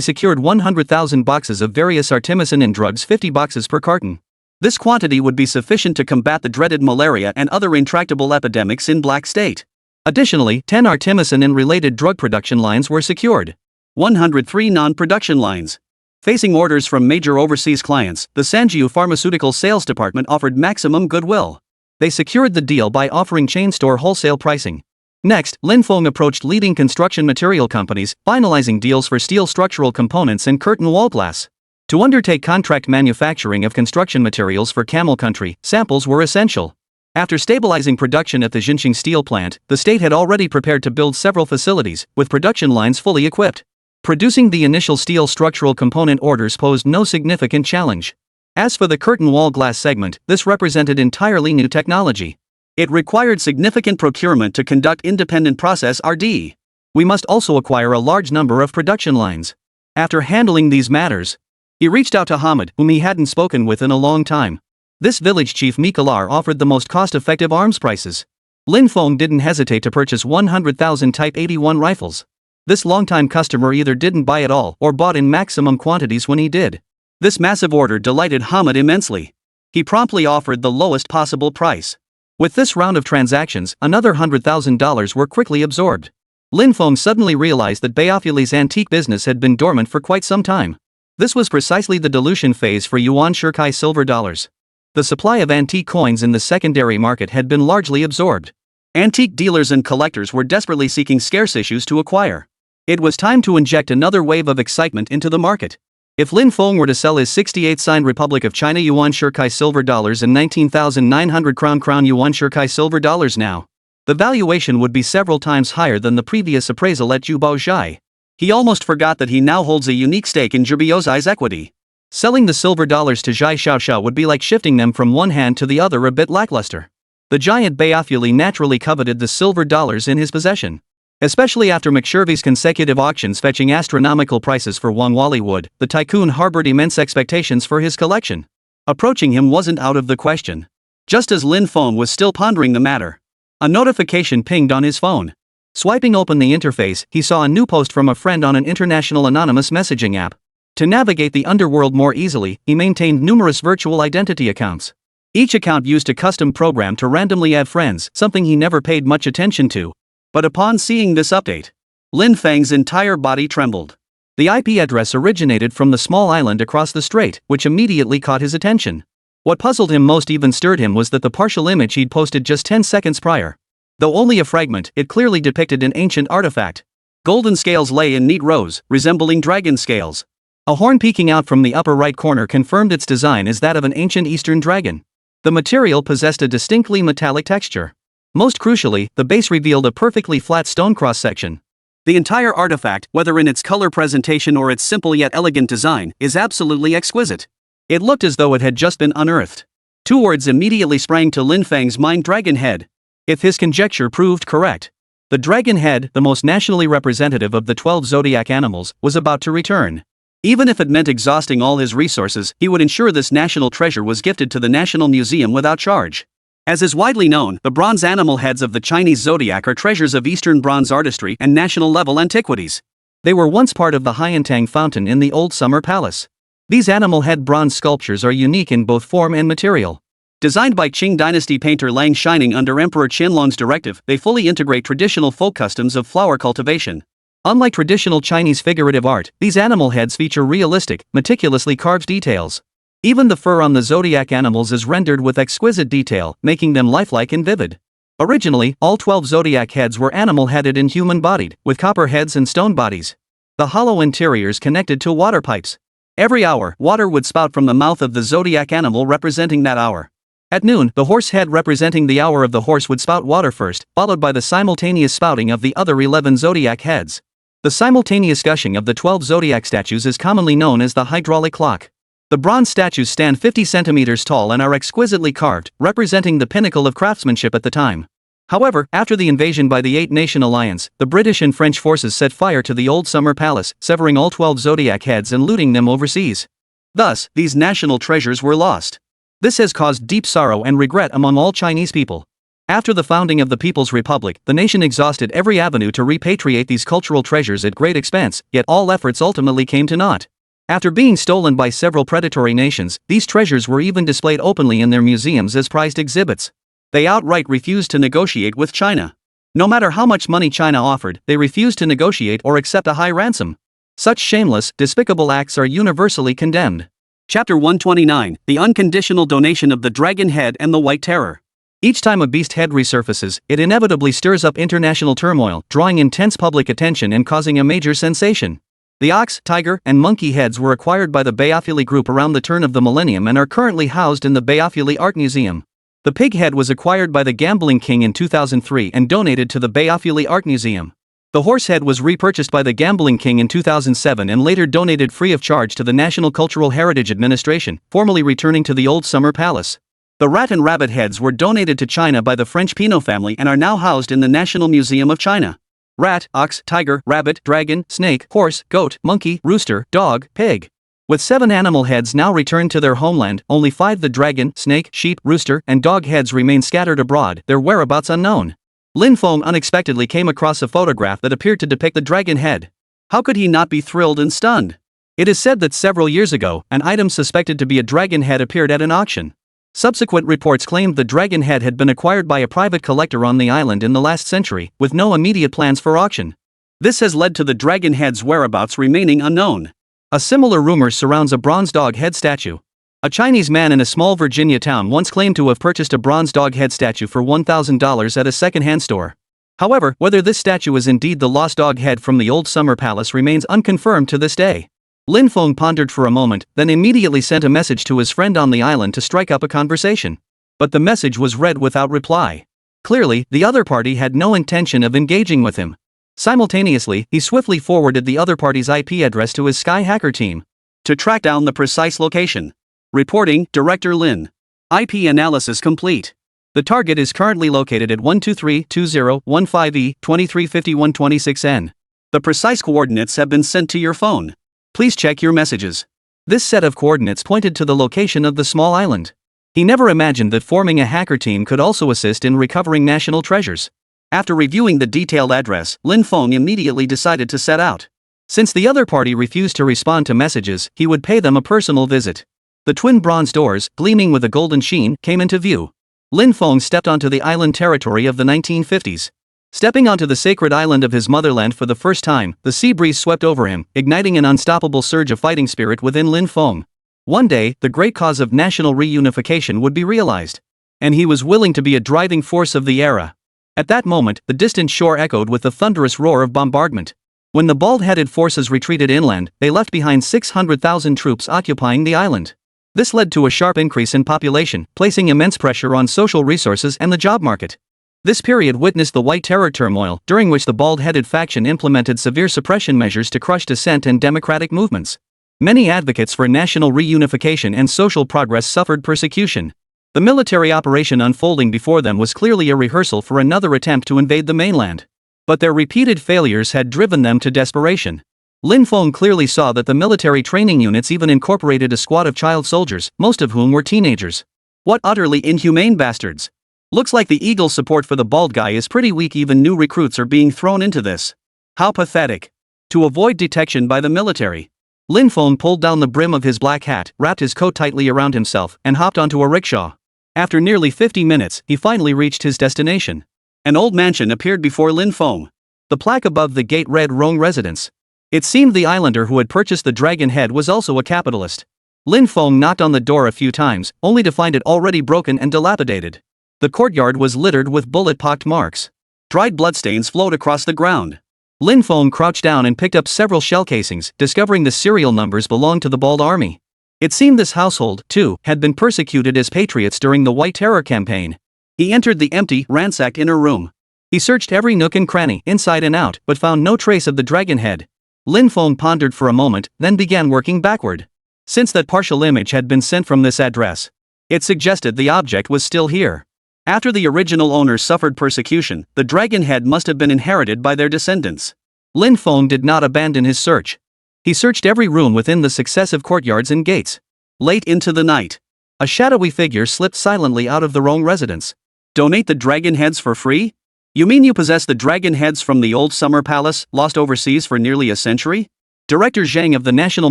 secured 100,000 boxes of various artemisinin drugs, 50 boxes per carton. This quantity would be sufficient to combat the dreaded malaria and other intractable epidemics in Black State. Additionally, 10 artemisinin-related drug production lines were secured. 103 non-production lines. Facing orders from major overseas clients, the Sanjiu Pharmaceutical Sales Department offered maximum goodwill. They secured the deal by offering chain store wholesale pricing. Next, Lin Feng approached leading construction material companies, finalizing deals for steel structural components and curtain wall glass. To undertake contract manufacturing of construction materials for Camel Country, samples were essential. After stabilizing production at the Jinqing steel plant, the state had already prepared to build several facilities, with production lines fully equipped. Producing the initial steel structural component orders posed no significant challenge. As for the curtain wall glass segment, this represented entirely new technology. It required significant procurement to conduct independent process RD. We must also acquire a large number of production lines. After handling these matters, he reached out to Hamid, whom he hadn't spoken with in a long time. This village chief Mikalar offered the most cost-effective arms prices. Lin Feng didn't hesitate to purchase 100,000 Type 81 rifles. This longtime customer either didn't buy at all or bought in maximum quantities when he did. This massive order delighted Hamid immensely. He promptly offered the lowest possible price. With this round of transactions, another $100,000 were quickly absorbed. Lin Feng suddenly realized that Baofuli's antique business had been dormant for quite some time. This was precisely the dilution phase for yuan shirkai silver dollars. The supply of antique coins in the secondary market had been largely absorbed. Antique dealers and collectors were desperately seeking scarce issues to acquire. It was time to inject another wave of excitement into the market. If Lin Feng were to sell his 68 signed Republic of China yuan shirkai silver dollars and 19,900 crown yuan shirkai silver dollars now, the valuation would be several times higher than the previous appraisal at Jubao Zhai. He almost forgot that he now holds a unique stake in Jubao Zhai's equity. Selling the silver dollars to Zhai Xiaoxiao would be like shifting them from one hand to the other, a bit lackluster. The giant Baofuli naturally coveted the silver dollars in his possession. Especially after McShervy's consecutive auctions fetching astronomical prices for Wangwali wood, the tycoon harbored immense expectations for his collection. Approaching him wasn't out of the question. Just as Lin Feng was still pondering the matter, a notification pinged on his phone. Swiping open the interface, he saw a new post from a friend on an international anonymous messaging app. To navigate the underworld more easily, he maintained numerous virtual identity accounts. Each account used a custom program to randomly add friends, something he never paid much attention to. But upon seeing this update, Lin Feng's entire body trembled. The IP address originated from the small island across the strait, which immediately caught his attention. What puzzled him most, even stirred him, was that the partial image he'd posted just 10 seconds prior. Though only a fragment, it clearly depicted an ancient artifact. Golden scales lay in neat rows, resembling dragon scales. A horn peeking out from the upper right corner confirmed its design as that of an ancient Eastern dragon. The material possessed a distinctly metallic texture. Most crucially, the base revealed a perfectly flat stone cross-section. The entire artifact, whether in its color presentation or its simple yet elegant design, is absolutely exquisite. It looked as though it had just been unearthed. 2 words immediately sprang to Lin Feng's mind: dragon head. If his conjecture proved correct, the dragon head, the most nationally representative of the 12 zodiac animals, was about to return. Even if it meant exhausting all his resources, he would ensure this national treasure was gifted to the National Museum without charge. As is widely known, the bronze animal heads of the Chinese zodiac are treasures of Eastern bronze artistry and national-level antiquities. They were once part of the Hyantang fountain in the Old Summer Palace. These animal head bronze sculptures are unique in both form and material. Designed by Qing dynasty painter Lang Shining under Emperor Qianlong's directive, they fully integrate traditional folk customs of flower cultivation. Unlike traditional Chinese figurative art, these animal heads feature realistic, meticulously carved details. Even the fur on the zodiac animals is rendered with exquisite detail, making them lifelike and vivid. Originally, all 12 zodiac heads were animal-headed and human-bodied, with copper heads and stone bodies. The hollow interiors connected to water pipes. Every hour, water would spout from the mouth of the zodiac animal representing that hour. At noon, the horse head representing the hour of the horse would spout water first, followed by the simultaneous spouting of the other 11 zodiac heads. The simultaneous gushing of the 12 zodiac statues is commonly known as the hydraulic clock. The bronze statues stand 50 centimeters tall and are exquisitely carved, representing the pinnacle of craftsmanship at the time. However, after the invasion by the Eight-Nation Alliance, the British and French forces set fire to the Old Summer Palace, severing all 12 zodiac heads and looting them overseas. Thus, these national treasures were lost. This has caused deep sorrow and regret among all Chinese people. After the founding of the People's Republic, the nation exhausted every avenue to repatriate these cultural treasures at great expense, yet all efforts ultimately came to naught. After being stolen by several predatory nations, these treasures were even displayed openly in their museums as prized exhibits. They outright refused to negotiate with China. No matter how much money China offered, they refused to negotiate or accept a high ransom. Such shameless, despicable acts are universally condemned. Chapter 129: The Unconditional Donation of the Dragon Head and the White Terror. Each time a beast head resurfaces, it inevitably stirs up international turmoil, drawing intense public attention and causing a major sensation. The ox, tiger, and monkey heads were acquired by the Bayafuli Group around the turn of the millennium and are currently housed in the Bayafuli Art Museum. The pig head was acquired by the Gambling King in 2003 and donated to the Bayafuli Art Museum. The horse head was repurchased by the Gambling King in 2007 and later donated free of charge to the National Cultural Heritage Administration, formally returning to the Old Summer Palace. The rat and rabbit heads were donated to China by the French Pinot family and are now housed in the National Museum of China. Rat, ox, tiger, rabbit, dragon, snake, horse, goat, monkey, rooster, dog, pig. With 7 animal heads now returned to their homeland, only 5 the dragon, snake, sheep, rooster, and dog heads remain scattered abroad, their whereabouts unknown. Lin Feng unexpectedly came across a photograph that appeared to depict the dragon head. How could he not be thrilled and stunned? It is said that several years ago, an item suspected to be a dragon head appeared at an auction. Subsequent reports claimed the dragon head had been acquired by a private collector on the island in the last century, with no immediate plans for auction. This has led to the dragon head's whereabouts remaining unknown. A similar rumor surrounds a bronze dog head statue. A Chinese man in a small Virginia town once claimed to have purchased a bronze dog head statue for $1,000 at a second-hand store. However, whether this statue is indeed the lost dog head from the Old Summer Palace remains unconfirmed to this day. Lin Feng pondered for a moment, then immediately sent a message to his friend on the island to strike up a conversation. But the message was read without reply. Clearly, the other party had no intention of engaging with him. Simultaneously, he swiftly forwarded the other party's IP address to his Sky hacker team to track down the precise location. Reporting, Director Lin. IP analysis complete. The target is currently located at 1232015E 235126N. The precise coordinates have been sent to your phone. Please check your messages. This set of coordinates pointed to the location of the small island. He never imagined that forming a hacker team could also assist in recovering national treasures. After reviewing the detailed address, Lin Feng immediately decided to set out. Since the other party refused to respond to messages, he would pay them a personal visit. The twin bronze doors, gleaming with a golden sheen, came into view. Lin Feng stepped onto the island territory of the 1950s. Stepping onto the sacred island of his motherland for the first time, the sea breeze swept over him, igniting an unstoppable surge of fighting spirit within Lin Feng. One day, the great cause of national reunification would be realized. And he was willing to be a driving force of the era. At that moment, the distant shore echoed with the thunderous roar of bombardment. When the bald-headed forces retreated inland, they left behind 600,000 troops occupying the island. This led to a sharp increase in population, placing immense pressure on social resources and the job market. This period witnessed the White Terror turmoil, during which the bald-headed faction implemented severe suppression measures to crush dissent and democratic movements. Many advocates for national reunification and social progress suffered persecution. The military operation unfolding before them was clearly a rehearsal for another attempt to invade the mainland. But their repeated failures had driven them to desperation. Lin Feng clearly saw that the military training units even incorporated a squad of child soldiers, most of whom were teenagers. What utterly inhumane bastards! Looks like the Eagle's support for the bald guy is pretty weak. Even new recruits are being thrown into this. How pathetic. To avoid detection by the military, Lin Feng pulled down the brim of his black hat, wrapped his coat tightly around himself, and hopped onto a rickshaw. After nearly 50 minutes, he finally reached his destination. An old mansion appeared before Lin Feng. The plaque above the gate read Rong Residence. It seemed the islander who had purchased the dragon head was also a capitalist. Lin Feng knocked on the door a few times, only to find it already broken and dilapidated. The courtyard was littered with bullet-pocked marks. Dried bloodstains flowed across the ground. Lin Feng crouched down and picked up several shell casings, discovering the serial numbers belonged to the Bald Army. It seemed this household, too, had been persecuted as patriots during the White Terror campaign. He entered the empty, ransacked inner room. He searched every nook and cranny, inside and out, but found no trace of the dragon head. Lin Feng pondered for a moment, then began working backward. Since that partial image had been sent from this address, it suggested the object was still here. After the original owners suffered persecution, the dragon head must have been inherited by their descendants. Lin Feng did not abandon his search. He searched every room within the successive courtyards and gates. Late into the night, a shadowy figure slipped silently out of the Rong residence. Donate the dragon heads for free? You mean you possess the dragon heads from the old summer palace, lost overseas for nearly a century? Director Zhang of the National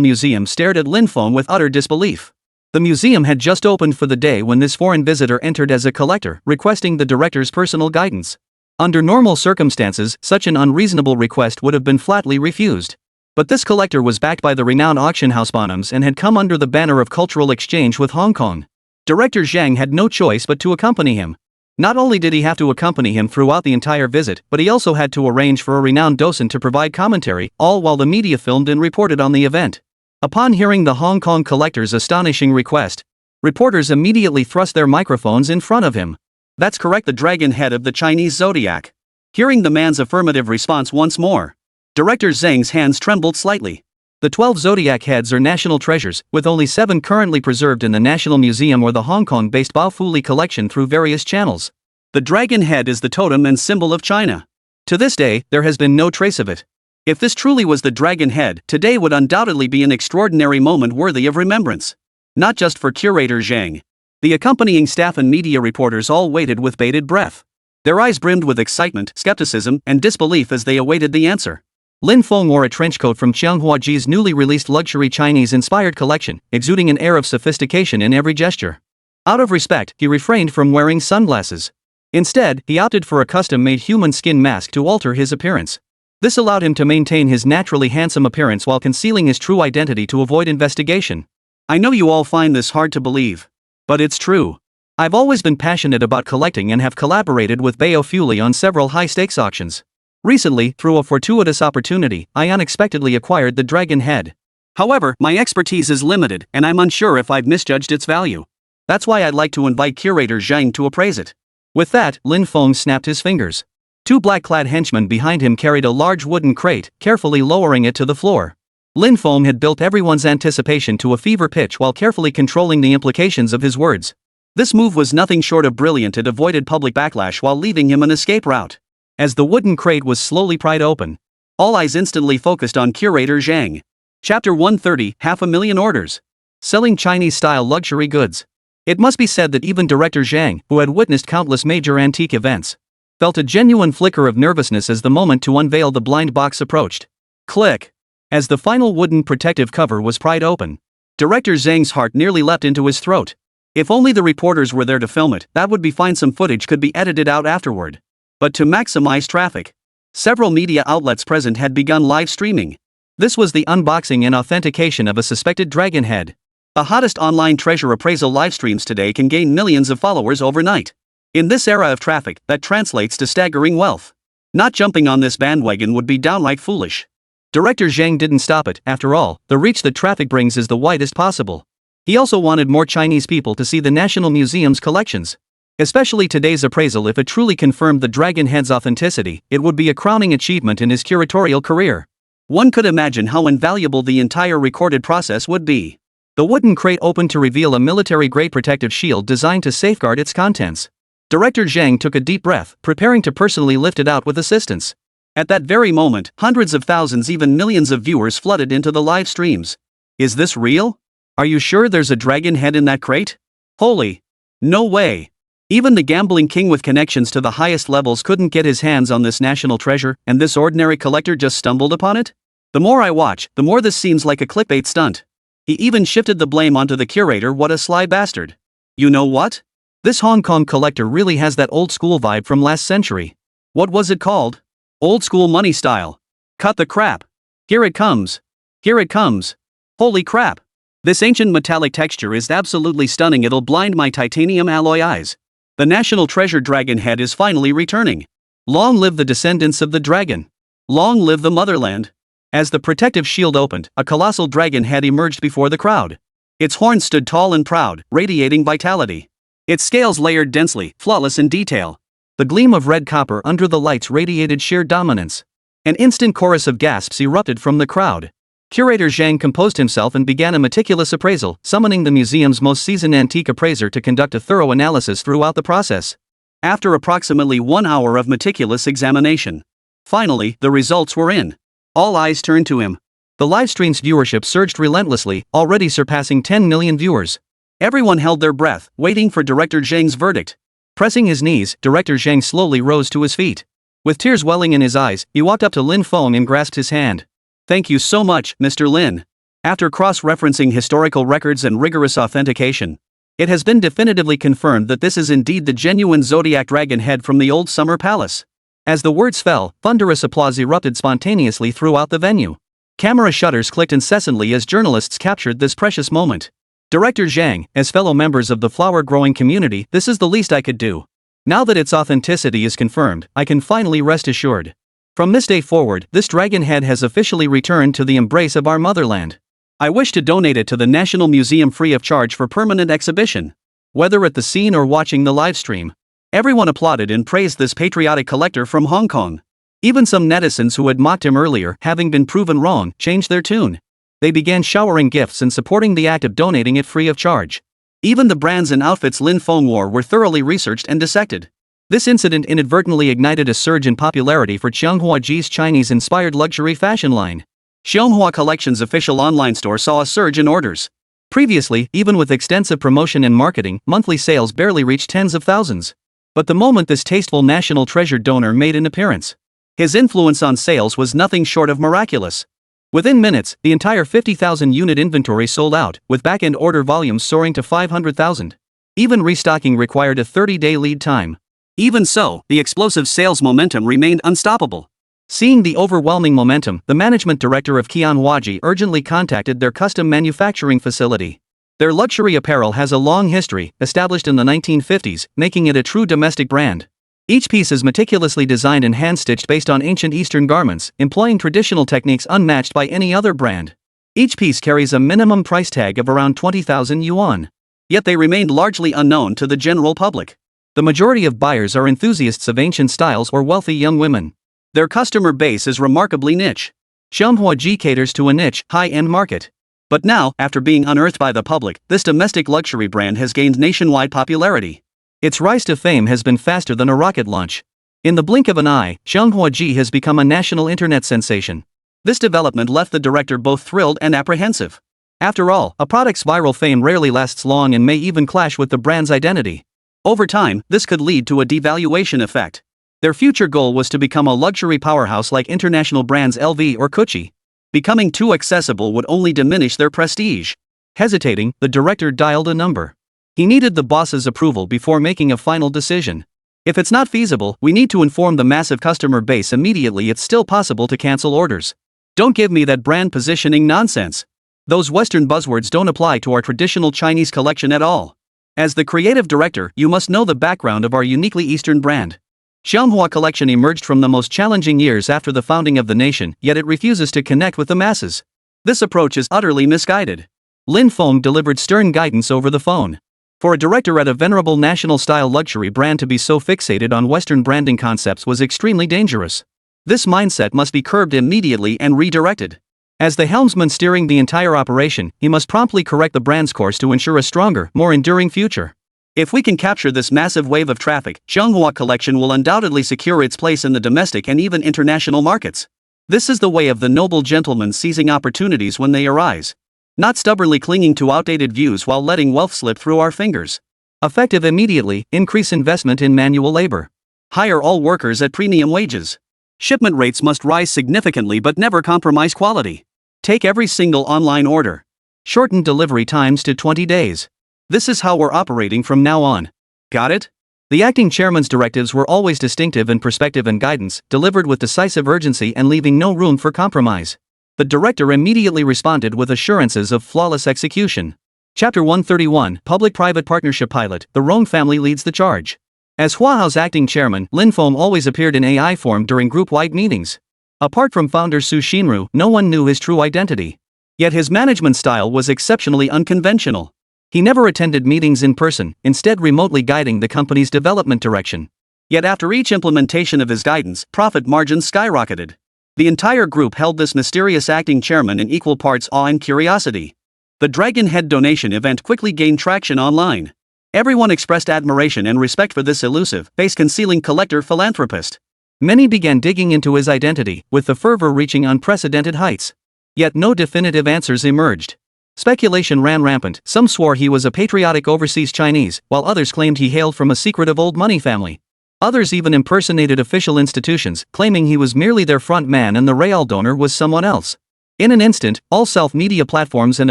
Museum stared at Lin Feng with utter disbelief. The museum had just opened for the day when this foreign visitor entered as a collector, requesting the director's personal guidance. Under normal circumstances, such an unreasonable request would have been flatly refused. But this collector was backed by the renowned auction house Bonhams and had come under the banner of cultural exchange with Hong Kong. Director Zhang had no choice but to accompany him. Not only did he have to accompany him throughout the entire visit, but he also had to arrange for a renowned docent to provide commentary, all while the media filmed and reported on the event. Upon hearing the Hong Kong collector's astonishing request, reporters immediately thrust their microphones in front of him. That's correct, the dragon head of the Chinese zodiac. Hearing the man's affirmative response once more, Director Zhang's hands trembled slightly. The 12 zodiac heads are national treasures, with only 7 currently preserved in the National Museum or the Hong Kong-based Baofuli collection through various channels. The dragon head is the totem and symbol of China. To this day, there has been no trace of it. If this truly was the dragon head, today would undoubtedly be an extraordinary moment worthy of remembrance. Not just for Curator Zhang. The accompanying staff and media reporters all waited with bated breath. Their eyes brimmed with excitement, skepticism, and disbelief as they awaited the answer. Lin Feng wore a trench coat from Qianghuaji's newly released luxury Chinese-inspired collection, exuding an air of sophistication in every gesture. Out of respect, he refrained from wearing sunglasses. Instead, he opted for a custom-made human skin mask to alter his appearance. This allowed him to maintain his naturally handsome appearance while concealing his true identity to avoid investigation. I know you all find this hard to believe, but it's true. I've always been passionate about collecting and have collaborated with Baofuli on several high-stakes auctions. Recently, through a fortuitous opportunity, I unexpectedly acquired the dragon head. However, my expertise is limited, and I'm unsure if I've misjudged its value. That's why I'd like to invite Curator Zhang to appraise it. With that, Lin Feng snapped his fingers. 2 black-clad henchmen behind him carried a large wooden crate, carefully lowering it to the floor. Lin Feng had built everyone's anticipation to a fever pitch while carefully controlling the implications of his words. This move was nothing short of brilliant. It avoided public backlash while leaving him an escape route. As the wooden crate was slowly pried open, all eyes instantly focused on Curator Zhang. Chapter 130, 500,000 orders. Selling Chinese-style luxury goods. It must be said that even Director Zhang, who had witnessed countless major antique events, felt a genuine flicker of nervousness as the moment to unveil the blind box approached. Click! As the final wooden protective cover was pried open, Director Zhang's heart nearly leapt into his throat. If only the reporters were there to film it, that would be fine. Some footage could be edited out afterward. But to maximize traffic, several media outlets present had begun live streaming. This was the unboxing and authentication of a suspected dragon head. The hottest online treasure appraisal live streams today can gain millions of followers overnight. In this era of traffic, that translates to staggering wealth. Not jumping on this bandwagon would be downright foolish. Director Zhang didn't stop it. After all, the reach that traffic brings is the widest possible. He also wanted more Chinese people to see the National Museum's collections. Especially today's appraisal. If it truly confirmed the dragon head's authenticity, it would be a crowning achievement in his curatorial career. One could imagine how invaluable the entire recorded process would be. The wooden crate opened to reveal a military-grade protective shield designed to safeguard its contents. Director Zhang took a deep breath, preparing to personally lift it out with assistance. At that very moment, hundreds of thousands, even millions of viewers flooded into the live streams. Is this real? Are you sure there's a dragon head in that crate? Holy! No way! Even the gambling king with connections to the highest levels couldn't get his hands on this national treasure, and this ordinary collector just stumbled upon it? The more I watch, the more this seems like a clickbait stunt. He even shifted the blame onto the curator. What a sly bastard. You know what? This Hong Kong collector really has that old school vibe from last century. What was it called? Old school money style. Cut the crap. Here it comes. Here it comes. Holy crap. This ancient metallic texture is absolutely stunning. It'll blind my titanium alloy eyes. The national treasure dragon head is finally returning. Long live the descendants of the dragon. Long live the motherland. As the protective shield opened, a colossal dragon head emerged before the crowd. Its horns stood tall and proud, radiating vitality. Its scales layered densely, flawless in detail. The gleam of red copper under the lights radiated sheer dominance. An instant chorus of gasps erupted from the crowd. Curator Zhang composed himself and began a meticulous appraisal, summoning the museum's most seasoned antique appraiser to conduct a thorough analysis throughout the process. After approximately 1 hour of meticulous examination, finally, the results were in. All eyes turned to him. The livestream's viewership surged relentlessly, already surpassing 10 million viewers. Everyone held their breath, waiting for Director Zhang's verdict. Pressing his knees, Director Zhang slowly rose to his feet. With tears welling in his eyes, he walked up to Lin Feng and grasped his hand. Thank you so much, Mr. Lin. After cross-referencing historical records and rigorous authentication, it has been definitively confirmed that this is indeed the genuine Zodiac dragon head from the old Summer Palace. As the words fell, thunderous applause erupted spontaneously throughout the venue. Camera shutters clicked incessantly as journalists captured this precious moment. Director Zhang, as fellow members of the flower-growing community, this is the least I could do. Now that its authenticity is confirmed, I can finally rest assured. From this day forward, this dragon head has officially returned to the embrace of our motherland. I wish to donate it to the National Museum free of charge for permanent exhibition. Whether at the scene or watching the live stream, everyone applauded and praised this patriotic collector from Hong Kong. Even some netizens who had mocked him earlier, having been proven wrong, changed their tune. They began showering gifts and supporting the act of donating it free of charge. Even the brands and outfits Lin Feng wore were thoroughly researched and dissected. This incident inadvertently ignited a surge in popularity for Xianghua Chinese-inspired luxury fashion line. Xianghua Collection's official online store saw a surge in orders. Previously, even with extensive promotion and marketing, monthly sales barely reached tens of thousands. But the moment this tasteful national treasure donor made an appearance, his influence on sales was nothing short of miraculous. Within minutes, the entire 50,000-unit inventory sold out, with back-end order volumes soaring to 500,000. Even restocking required a 30-day lead time. Even so, the explosive sales momentum remained unstoppable. Seeing the overwhelming momentum, the management director of Qianhuaji urgently contacted their custom manufacturing facility. Their luxury apparel has a long history, established in the 1950s, making it a true domestic brand. Each piece is meticulously designed and hand-stitched based on ancient Eastern garments, employing traditional techniques unmatched by any other brand. Each piece carries a minimum price tag of around 20,000 yuan. Yet they remained largely unknown to the general public. The majority of buyers are enthusiasts of ancient styles or wealthy young women. Their customer base is remarkably niche. Xianghua caters to a niche, high-end market. But now, after being unearthed by the public, this domestic luxury brand has gained nationwide popularity. Its rise to fame has been faster than a rocket launch. In the blink of an eye, Xianghua has become a national internet sensation. This development left the director both thrilled and apprehensive. After all, a product's viral fame rarely lasts long and may even clash with the brand's identity. Over time, this could lead to a devaluation effect. Their future goal was to become a luxury powerhouse like international brands LV or Gucci. Becoming too accessible would only diminish their prestige. Hesitating, the director dialed a number. He needed the boss's approval before making a final decision. If it's not feasible, we need to inform the massive customer base immediately. It's still possible to cancel orders. Don't give me that brand positioning nonsense. Those Western buzzwords don't apply to our traditional Chinese collection at all. As the creative director, you must know the background of our uniquely Eastern brand. Xianghua Collection emerged from the most challenging years after the founding of the nation, yet it refuses to connect with the masses. This approach is utterly misguided. Lin Feng delivered stern guidance over the phone. For a director at a venerable national-style luxury brand to be so fixated on Western branding concepts was extremely dangerous. This mindset must be curbed immediately and redirected. As the helmsman steering the entire operation, he must promptly correct the brand's course to ensure a stronger, more enduring future. If we can capture this massive wave of traffic, Manhwa collection will undoubtedly secure its place in the domestic and even international markets. This is the way of the noble gentleman seizing opportunities when they arise. Not stubbornly clinging to outdated views while letting wealth slip through our fingers. Effective immediately, increase investment in manual labor. Hire all workers at premium wages. Shipment rates must rise significantly but never compromise quality. Take every single online order. Shorten delivery times to 20 days. This is how we're operating from now on. Got it? The acting chairman's directives were always distinctive in perspective and guidance, delivered with decisive urgency and leaving no room for compromise. The director immediately responded with assurances of flawless execution. Chapter 131, Public-Private Partnership Pilot, the Rong family leads the charge. As Powerhouse acting chairman, Lin Feng always appeared in AI form during group-wide meetings. Apart from founder Su Shinru, no one knew his true identity. Yet his management style was exceptionally unconventional. He never attended meetings in person, instead remotely guiding the company's development direction. Yet after each implementation of his guidance, profit margins skyrocketed. The entire group held this mysterious acting chairman in equal parts awe and curiosity. The Dragon Head donation event quickly gained traction online. Everyone expressed admiration and respect for this elusive, face-concealing collector philanthropist. Many began digging into his identity, with the fervor reaching unprecedented heights. Yet no definitive answers emerged. Speculation ran rampant. Some swore he was a patriotic overseas Chinese, while others claimed he hailed from a secretive old money family. Others even impersonated official institutions, claiming he was merely their front man and the real donor was someone else. In an instant, all self-media platforms and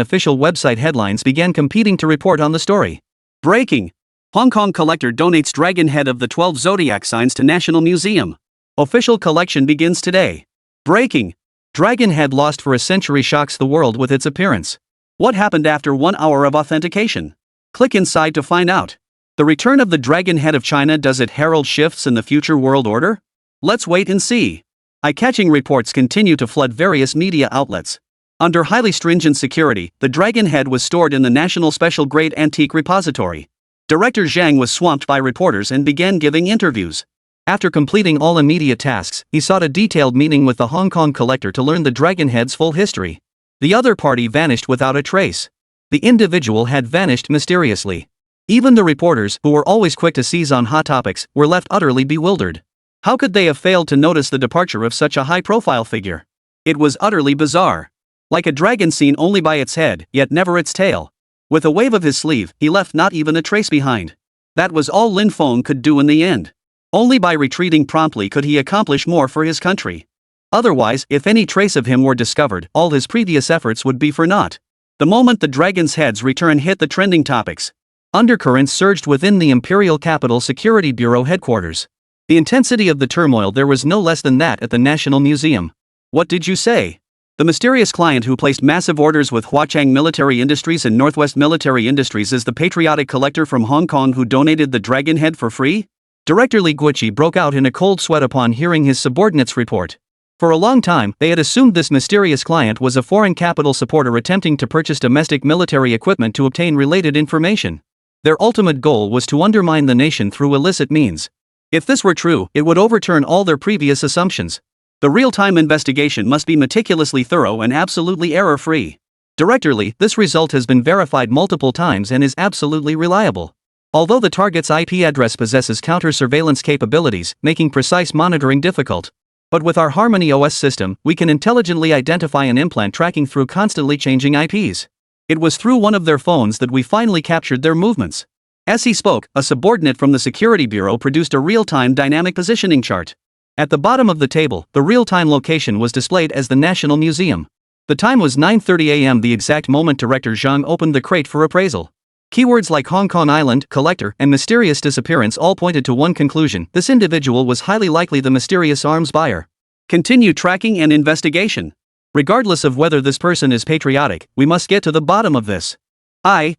official website headlines began competing to report on the story. Breaking! Hong Kong collector donates dragon head of the 12 zodiac signs to National Museum. Official collection begins today. Breaking! Dragon head lost for a century shocks the world with its appearance. What happened after 1 hour of authentication? Click inside to find out. The return of the Dragon Head of China, does it herald shifts in the future world order? Let's wait and see. Eye-catching reports continue to flood various media outlets. Under highly stringent security, the Dragon Head was stored in the National Special Grade Antique Repository. Director Zhang was swamped by reporters and began giving interviews. After completing all immediate tasks, he sought a detailed meeting with the Hong Kong collector to learn the Dragon Head's full history. The other party vanished without a trace. The individual had vanished mysteriously. Even the reporters, who were always quick to seize on hot topics, were left utterly bewildered. How could they have failed to notice the departure of such a high-profile figure? It was utterly bizarre. Like a dragon seen only by its head, yet never its tail. With a wave of his sleeve, he left not even a trace behind. That was all Lin Feng could do in the end. Only by retreating promptly could he accomplish more for his country. Otherwise, if any trace of him were discovered, all his previous efforts would be for naught. The moment the dragon's head's return hit the trending topics, undercurrents surged within the Imperial Capital Security Bureau headquarters. The intensity of the turmoil there was no less than that at the National Museum. What did you say? The mysterious client who placed massive orders with Huachang Military Industries and Northwest Military Industries is the patriotic collector from Hong Kong who donated the dragon head for free? Director Li Guiqi broke out in a cold sweat upon hearing his subordinates' report. For a long time, they had assumed this mysterious client was a foreign capital supporter attempting to purchase domestic military equipment to obtain related information. Their ultimate goal was to undermine the nation through illicit means. If this were true, it would overturn all their previous assumptions. The real-time investigation must be meticulously thorough and absolutely error-free. Director Li, this result has been verified multiple times and is absolutely reliable. Although the target's IP address possesses counter-surveillance capabilities, making precise monitoring difficult. But with our Harmony OS system, we can intelligently identify an implant tracking through constantly changing IPs. It was through one of their phones that we finally captured their movements. As he spoke, a subordinate from the Security Bureau produced a real-time dynamic positioning chart. At the bottom of the table, the real-time location was displayed as the National Museum. The time was 9:30 a.m. the exact moment Director Zhang opened the crate for appraisal. Keywords like Hong Kong Island, collector, and mysterious disappearance all pointed to one conclusion: this individual was highly likely the mysterious arms buyer. Continue tracking and investigation. Regardless of whether this person is patriotic, we must get to the bottom of this.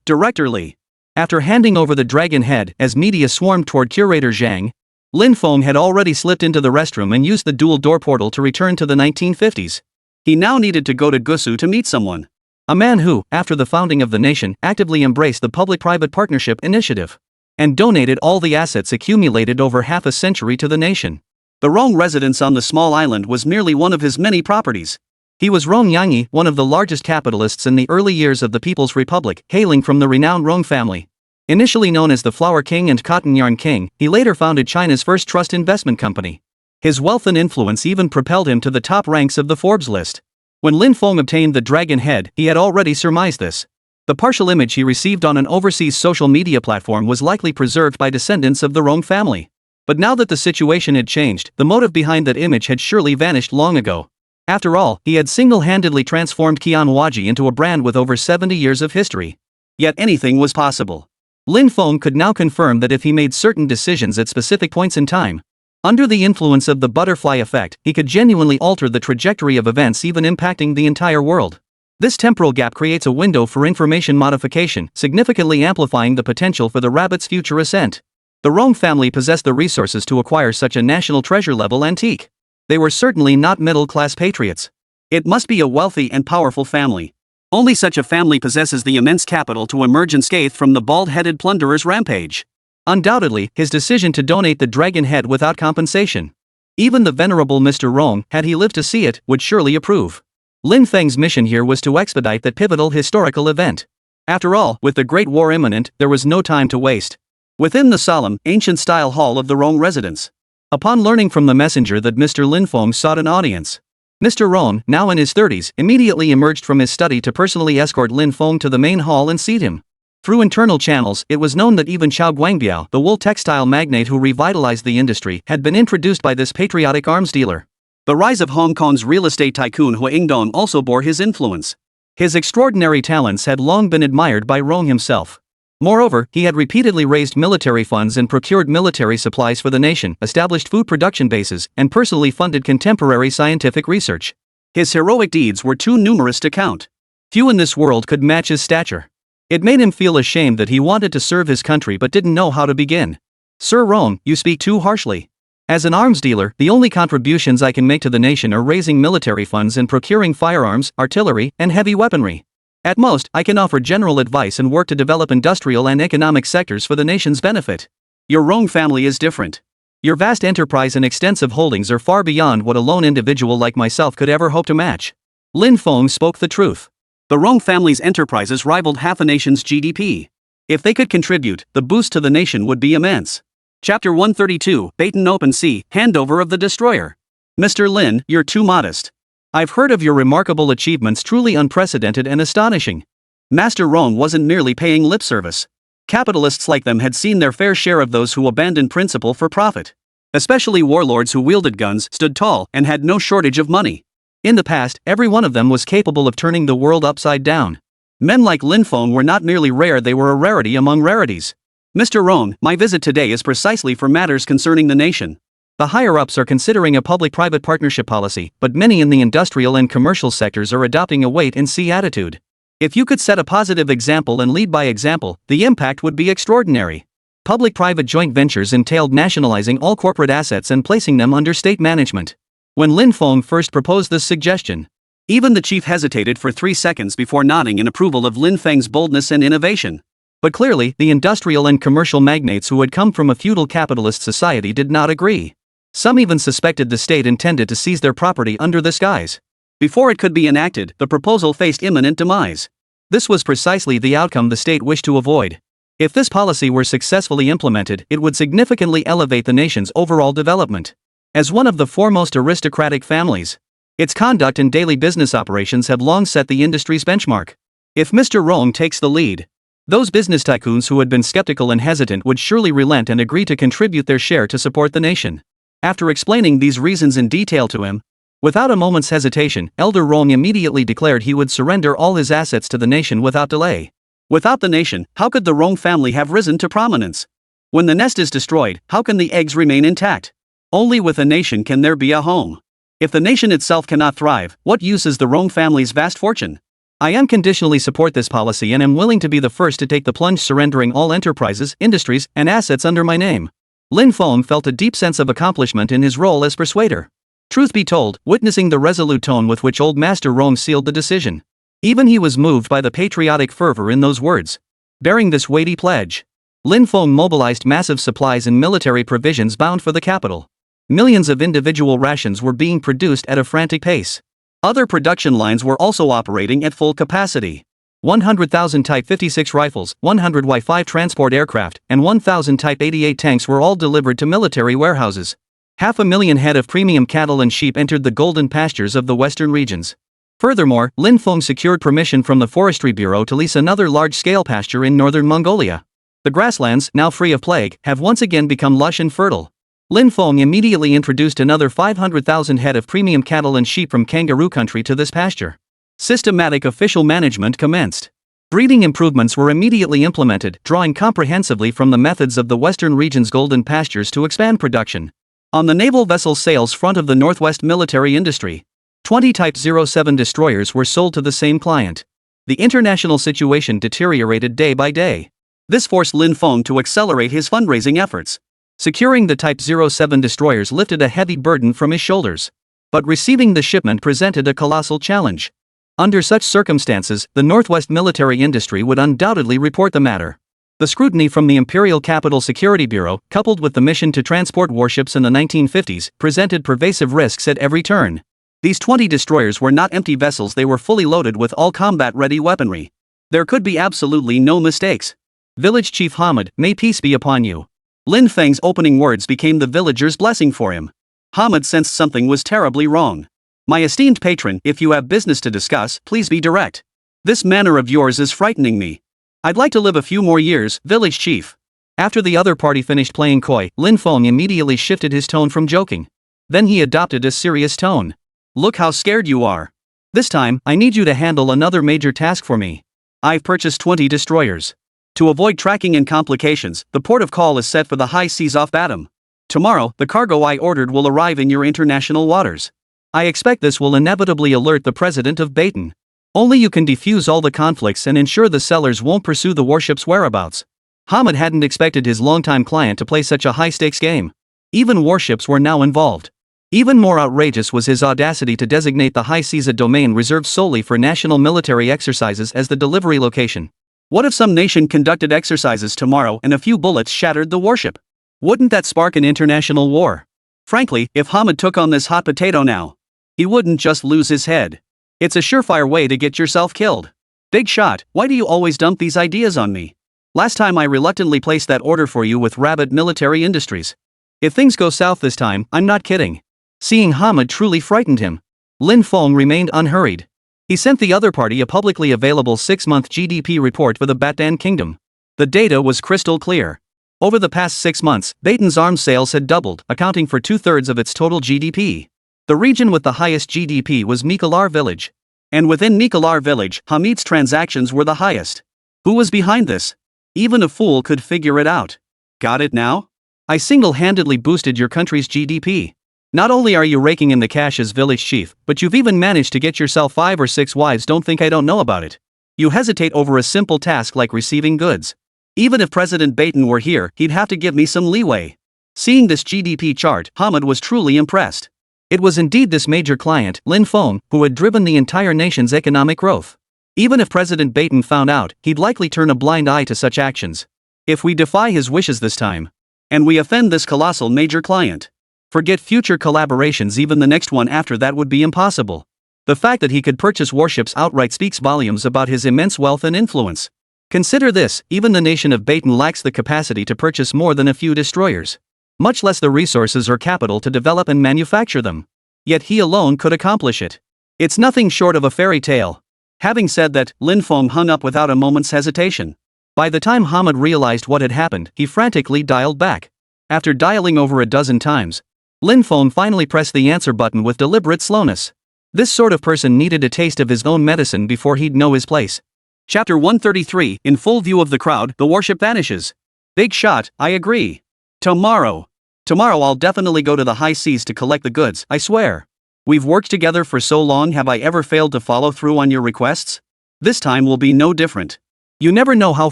Director Li. After handing over the dragon head, as media swarmed toward Curator Zhang, Lin Feng had already slipped into the restroom and used the dual door portal to return to the 1950s. He now needed to go to Gusu to meet someone. A man who, after the founding of the nation, actively embraced the public-private partnership initiative and donated all the assets accumulated over half a century to the nation. The Rong residence on the small island was merely one of his many properties. He was Rong Yanyi, one of the largest capitalists in the early years of the People's Republic, hailing from the renowned Rong family. Initially known as the Flower King and Cotton Yarn King, he later founded China's first trust investment company. His wealth and influence even propelled him to the top ranks of the Forbes list. When Lin Feng obtained the dragon head, he had already surmised this. The partial image he received on an overseas social media platform was likely preserved by descendants of the Rong family. But now that the situation had changed, the motive behind that image had surely vanished long ago. After all, he had single-handedly transformed Qianhuaji into a brand with over 70 years of history. Yet anything was possible. Lin Feng could now confirm that if he made certain decisions at specific points in time, under the influence of the butterfly effect, he could genuinely alter the trajectory of events, even impacting the entire world. This temporal gap creates a window for information modification, significantly amplifying the potential for the rabbit's future ascent. The Rong family possessed the resources to acquire such a national treasure-level antique. They were certainly not middle-class patriots. It must be a wealthy and powerful family. Only such a family possesses the immense capital to emerge unscathed from the bald-headed plunderer's rampage. Undoubtedly, his decision to donate the dragon head without compensation. Even the venerable Mr. Rong, had he lived to see it, would surely approve. Lin Feng's mission here was to expedite that pivotal historical event. After all, with the Great War imminent, there was no time to waste. Within the solemn, ancient-style hall of the Rong residence, upon learning from the messenger that Mr. Lin Feng sought an audience, Mr. Rong, now in his 30s, immediately emerged from his study to personally escort Lin Feng to the main hall and seat him. Through internal channels, it was known that even Qiao Guangbiao, the wool textile magnate who revitalized the industry, had been introduced by this patriotic arms dealer. The rise of Hong Kong's real estate tycoon Hu Yingdong also bore his influence. His extraordinary talents had long been admired by Rong himself. Moreover, he had repeatedly raised military funds and procured military supplies for the nation, established food production bases, and personally funded contemporary scientific research. His heroic deeds were too numerous to count. Few in this world could match his stature. It made him feel ashamed that he wanted to serve his country but didn't know how to begin. Sir Rong, you speak too harshly. As an arms dealer, the only contributions I can make to the nation are raising military funds and procuring firearms, artillery, and heavy weaponry. At most, I can offer general advice and work to develop industrial and economic sectors for the nation's benefit. Your Rong family is different. Your vast enterprise and extensive holdings are far beyond what a lone individual like myself could ever hope to match. Lin Feng spoke the truth. The Rong family's enterprises rivaled half a nation's GDP. If they could contribute, the boost to the nation would be immense. Chapter 132, Baton Open Sea, Handover of the Destroyer. Mr. Lin, you're too modest. I've heard of your remarkable achievements, truly unprecedented and astonishing. Master Rong wasn't merely paying lip service. Capitalists like them had seen their fair share of those who abandoned principle for profit. Especially warlords who wielded guns, stood tall, and had no shortage of money. In the past, every one of them was capable of turning the world upside down. Men like Lin Feng were not merely rare, they were a rarity among rarities. Mr. Rong, my visit today is precisely for matters concerning the nation. The higher-ups are considering a public-private partnership policy, but many in the industrial and commercial sectors are adopting a wait-and-see attitude. If you could set a positive example and lead by example, the impact would be extraordinary. Public-private joint ventures entailed nationalizing all corporate assets and placing them under state management. When Lin Feng first proposed this suggestion, even the chief hesitated for 3 seconds before nodding in approval of Lin Feng's boldness and innovation. But clearly, the industrial and commercial magnates who had come from a feudal capitalist society did not agree. Some even suspected the state intended to seize their property under this guise. Before it could be enacted, the proposal faced imminent demise. This was precisely the outcome the state wished to avoid. If this policy were successfully implemented, it would significantly elevate the nation's overall development. As one of the foremost aristocratic families, its conduct in daily business operations have long set the industry's benchmark. If Mr. Rong takes the lead, those business tycoons who had been skeptical and hesitant would surely relent and agree to contribute their share to support the nation. After explaining these reasons in detail to him, without a moment's hesitation, Elder Rong immediately declared he would surrender all his assets to the nation without delay. Without the nation, how could the Rong family have risen to prominence? When the nest is destroyed, how can the eggs remain intact? Only with a nation can there be a home. If the nation itself cannot thrive, what use is the Rong family's vast fortune? I unconditionally support this policy and am willing to be the first to take the plunge, surrendering all enterprises, industries, and assets under my name. Lin Feng felt a deep sense of accomplishment in his role as persuader. Truth be told, witnessing the resolute tone with which old Master Rong sealed the decision, Even he was moved by the patriotic fervor in those words. Bearing this weighty pledge, Lin Feng mobilized massive supplies and military provisions bound for the capital. Millions of individual rations were being produced at a frantic pace. Other production lines were also operating at full capacity. 100,000 Type 56 rifles, 100 Y-5 transport aircraft, and 1,000 Type 88 tanks were all delivered to military warehouses. 500,000 head of premium cattle and sheep entered the golden pastures of the western regions. Furthermore, Lin Feng secured permission from the Forestry Bureau to lease another large-scale pasture in northern Mongolia. The grasslands, now free of plague, have once again become lush and fertile. Lin Feng immediately introduced another 500,000 head of premium cattle and sheep from kangaroo country to this pasture. Systematic official management commenced. Breeding improvements were immediately implemented, drawing comprehensively from the methods of the western region's golden pastures to expand production. On the naval vessel sales front of the Northwest military industry, 20 Type 07 destroyers were sold to the same client. The international situation deteriorated day by day. This forced Lin Feng to accelerate his fundraising efforts. Securing the Type 07 destroyers lifted a heavy burden from his shoulders. But receiving the shipment presented a colossal challenge. Under such circumstances, the Northwest military industry would undoubtedly report the matter. The scrutiny from the Imperial Capital Security Bureau, coupled with the mission to transport warships in the 1950s, presented pervasive risks at every turn. These 20 destroyers were not empty vessels, they were fully loaded with all combat-ready weaponry. There could be absolutely no mistakes. Village Chief Hamid, may peace be upon you. Lin Feng's opening words became the villagers' blessing for him. Hamid sensed something was terribly wrong. My esteemed patron, if you have business to discuss, please be direct. This manner of yours is frightening me. I'd like to live a few more years, village chief. After the other party finished playing coy, Lin Feng immediately shifted his tone from joking. Then he adopted a serious tone. Look how scared you are. This time, I need you to handle another major task for me. I've purchased 20 destroyers. To avoid tracking and complications, the port of call is set for the high seas off Batum. Tomorrow, the cargo I ordered will arrive in your international waters. I expect this will inevitably alert the president of Baton. Only you can defuse all the conflicts and ensure the sellers won't pursue the warship's whereabouts. Hamid hadn't expected his longtime client to play such a high-stakes game. Even warships were now involved. Even more outrageous was his audacity to designate the high seas a domain reserved solely for national military exercises as the delivery location. What if some nation conducted exercises tomorrow and a few bullets shattered the warship? Wouldn't that spark an international war? Frankly, if Hamid took on this hot potato now, he wouldn't just lose his head. It's a surefire way to get yourself killed. Big shot, why do you always dump these ideas on me? Last time I reluctantly placed that order for you with Rabbit Military Industries. If things go south this time, I'm not kidding. Seeing Hamid truly frightened him. Lin Feng remained unhurried. He sent the other party a publicly available 6-month GDP report for the Batan Kingdom. The data was crystal clear. Over the past 6 months, Baton's arms sales had doubled, accounting for 2/3 of its total GDP. The region with the highest GDP was Mikolar Village. And within Mikolar Village, Hamid's transactions were the highest. Who was behind this? Even a fool could figure it out. Got it now? I single-handedly boosted your country's GDP. Not only are you raking in the cash as village chief, but you've even managed to get yourself 5 or 6 wives. Don't think I don't know about it. You hesitate over a simple task like receiving goods. Even if President Baton were here, he'd have to give me some leeway. Seeing this GDP chart, Hamid was truly impressed. It was indeed this major client, Lin Feng, who had driven the entire nation's economic growth. Even if President Baton found out, he'd likely turn a blind eye to such actions. If we defy his wishes this time, and we offend this colossal major client, forget future collaborations, even the next one after that would be impossible. The fact that he could purchase warships outright speaks volumes about his immense wealth and influence. Consider this, even the nation of Baton lacks the capacity to purchase more than a few destroyers, much less the resources or capital to develop and manufacture them. Yet he alone could accomplish it. It's nothing short of a fairy tale. Having said that, Lin Feng hung up without a moment's hesitation. By the time Hamid realized what had happened, he frantically dialed back. After dialing over a dozen times, Lin Feng finally pressed the answer button with deliberate slowness. This sort of person needed a taste of his own medicine before he'd know his place. Chapter 133, in full view of the crowd, the warship vanishes. Big shot, I agree. Tomorrow I'll definitely go to the high seas to collect the goods, I swear. We've worked together for so long, have I ever failed to follow through on your requests? This time will be no different. You never know how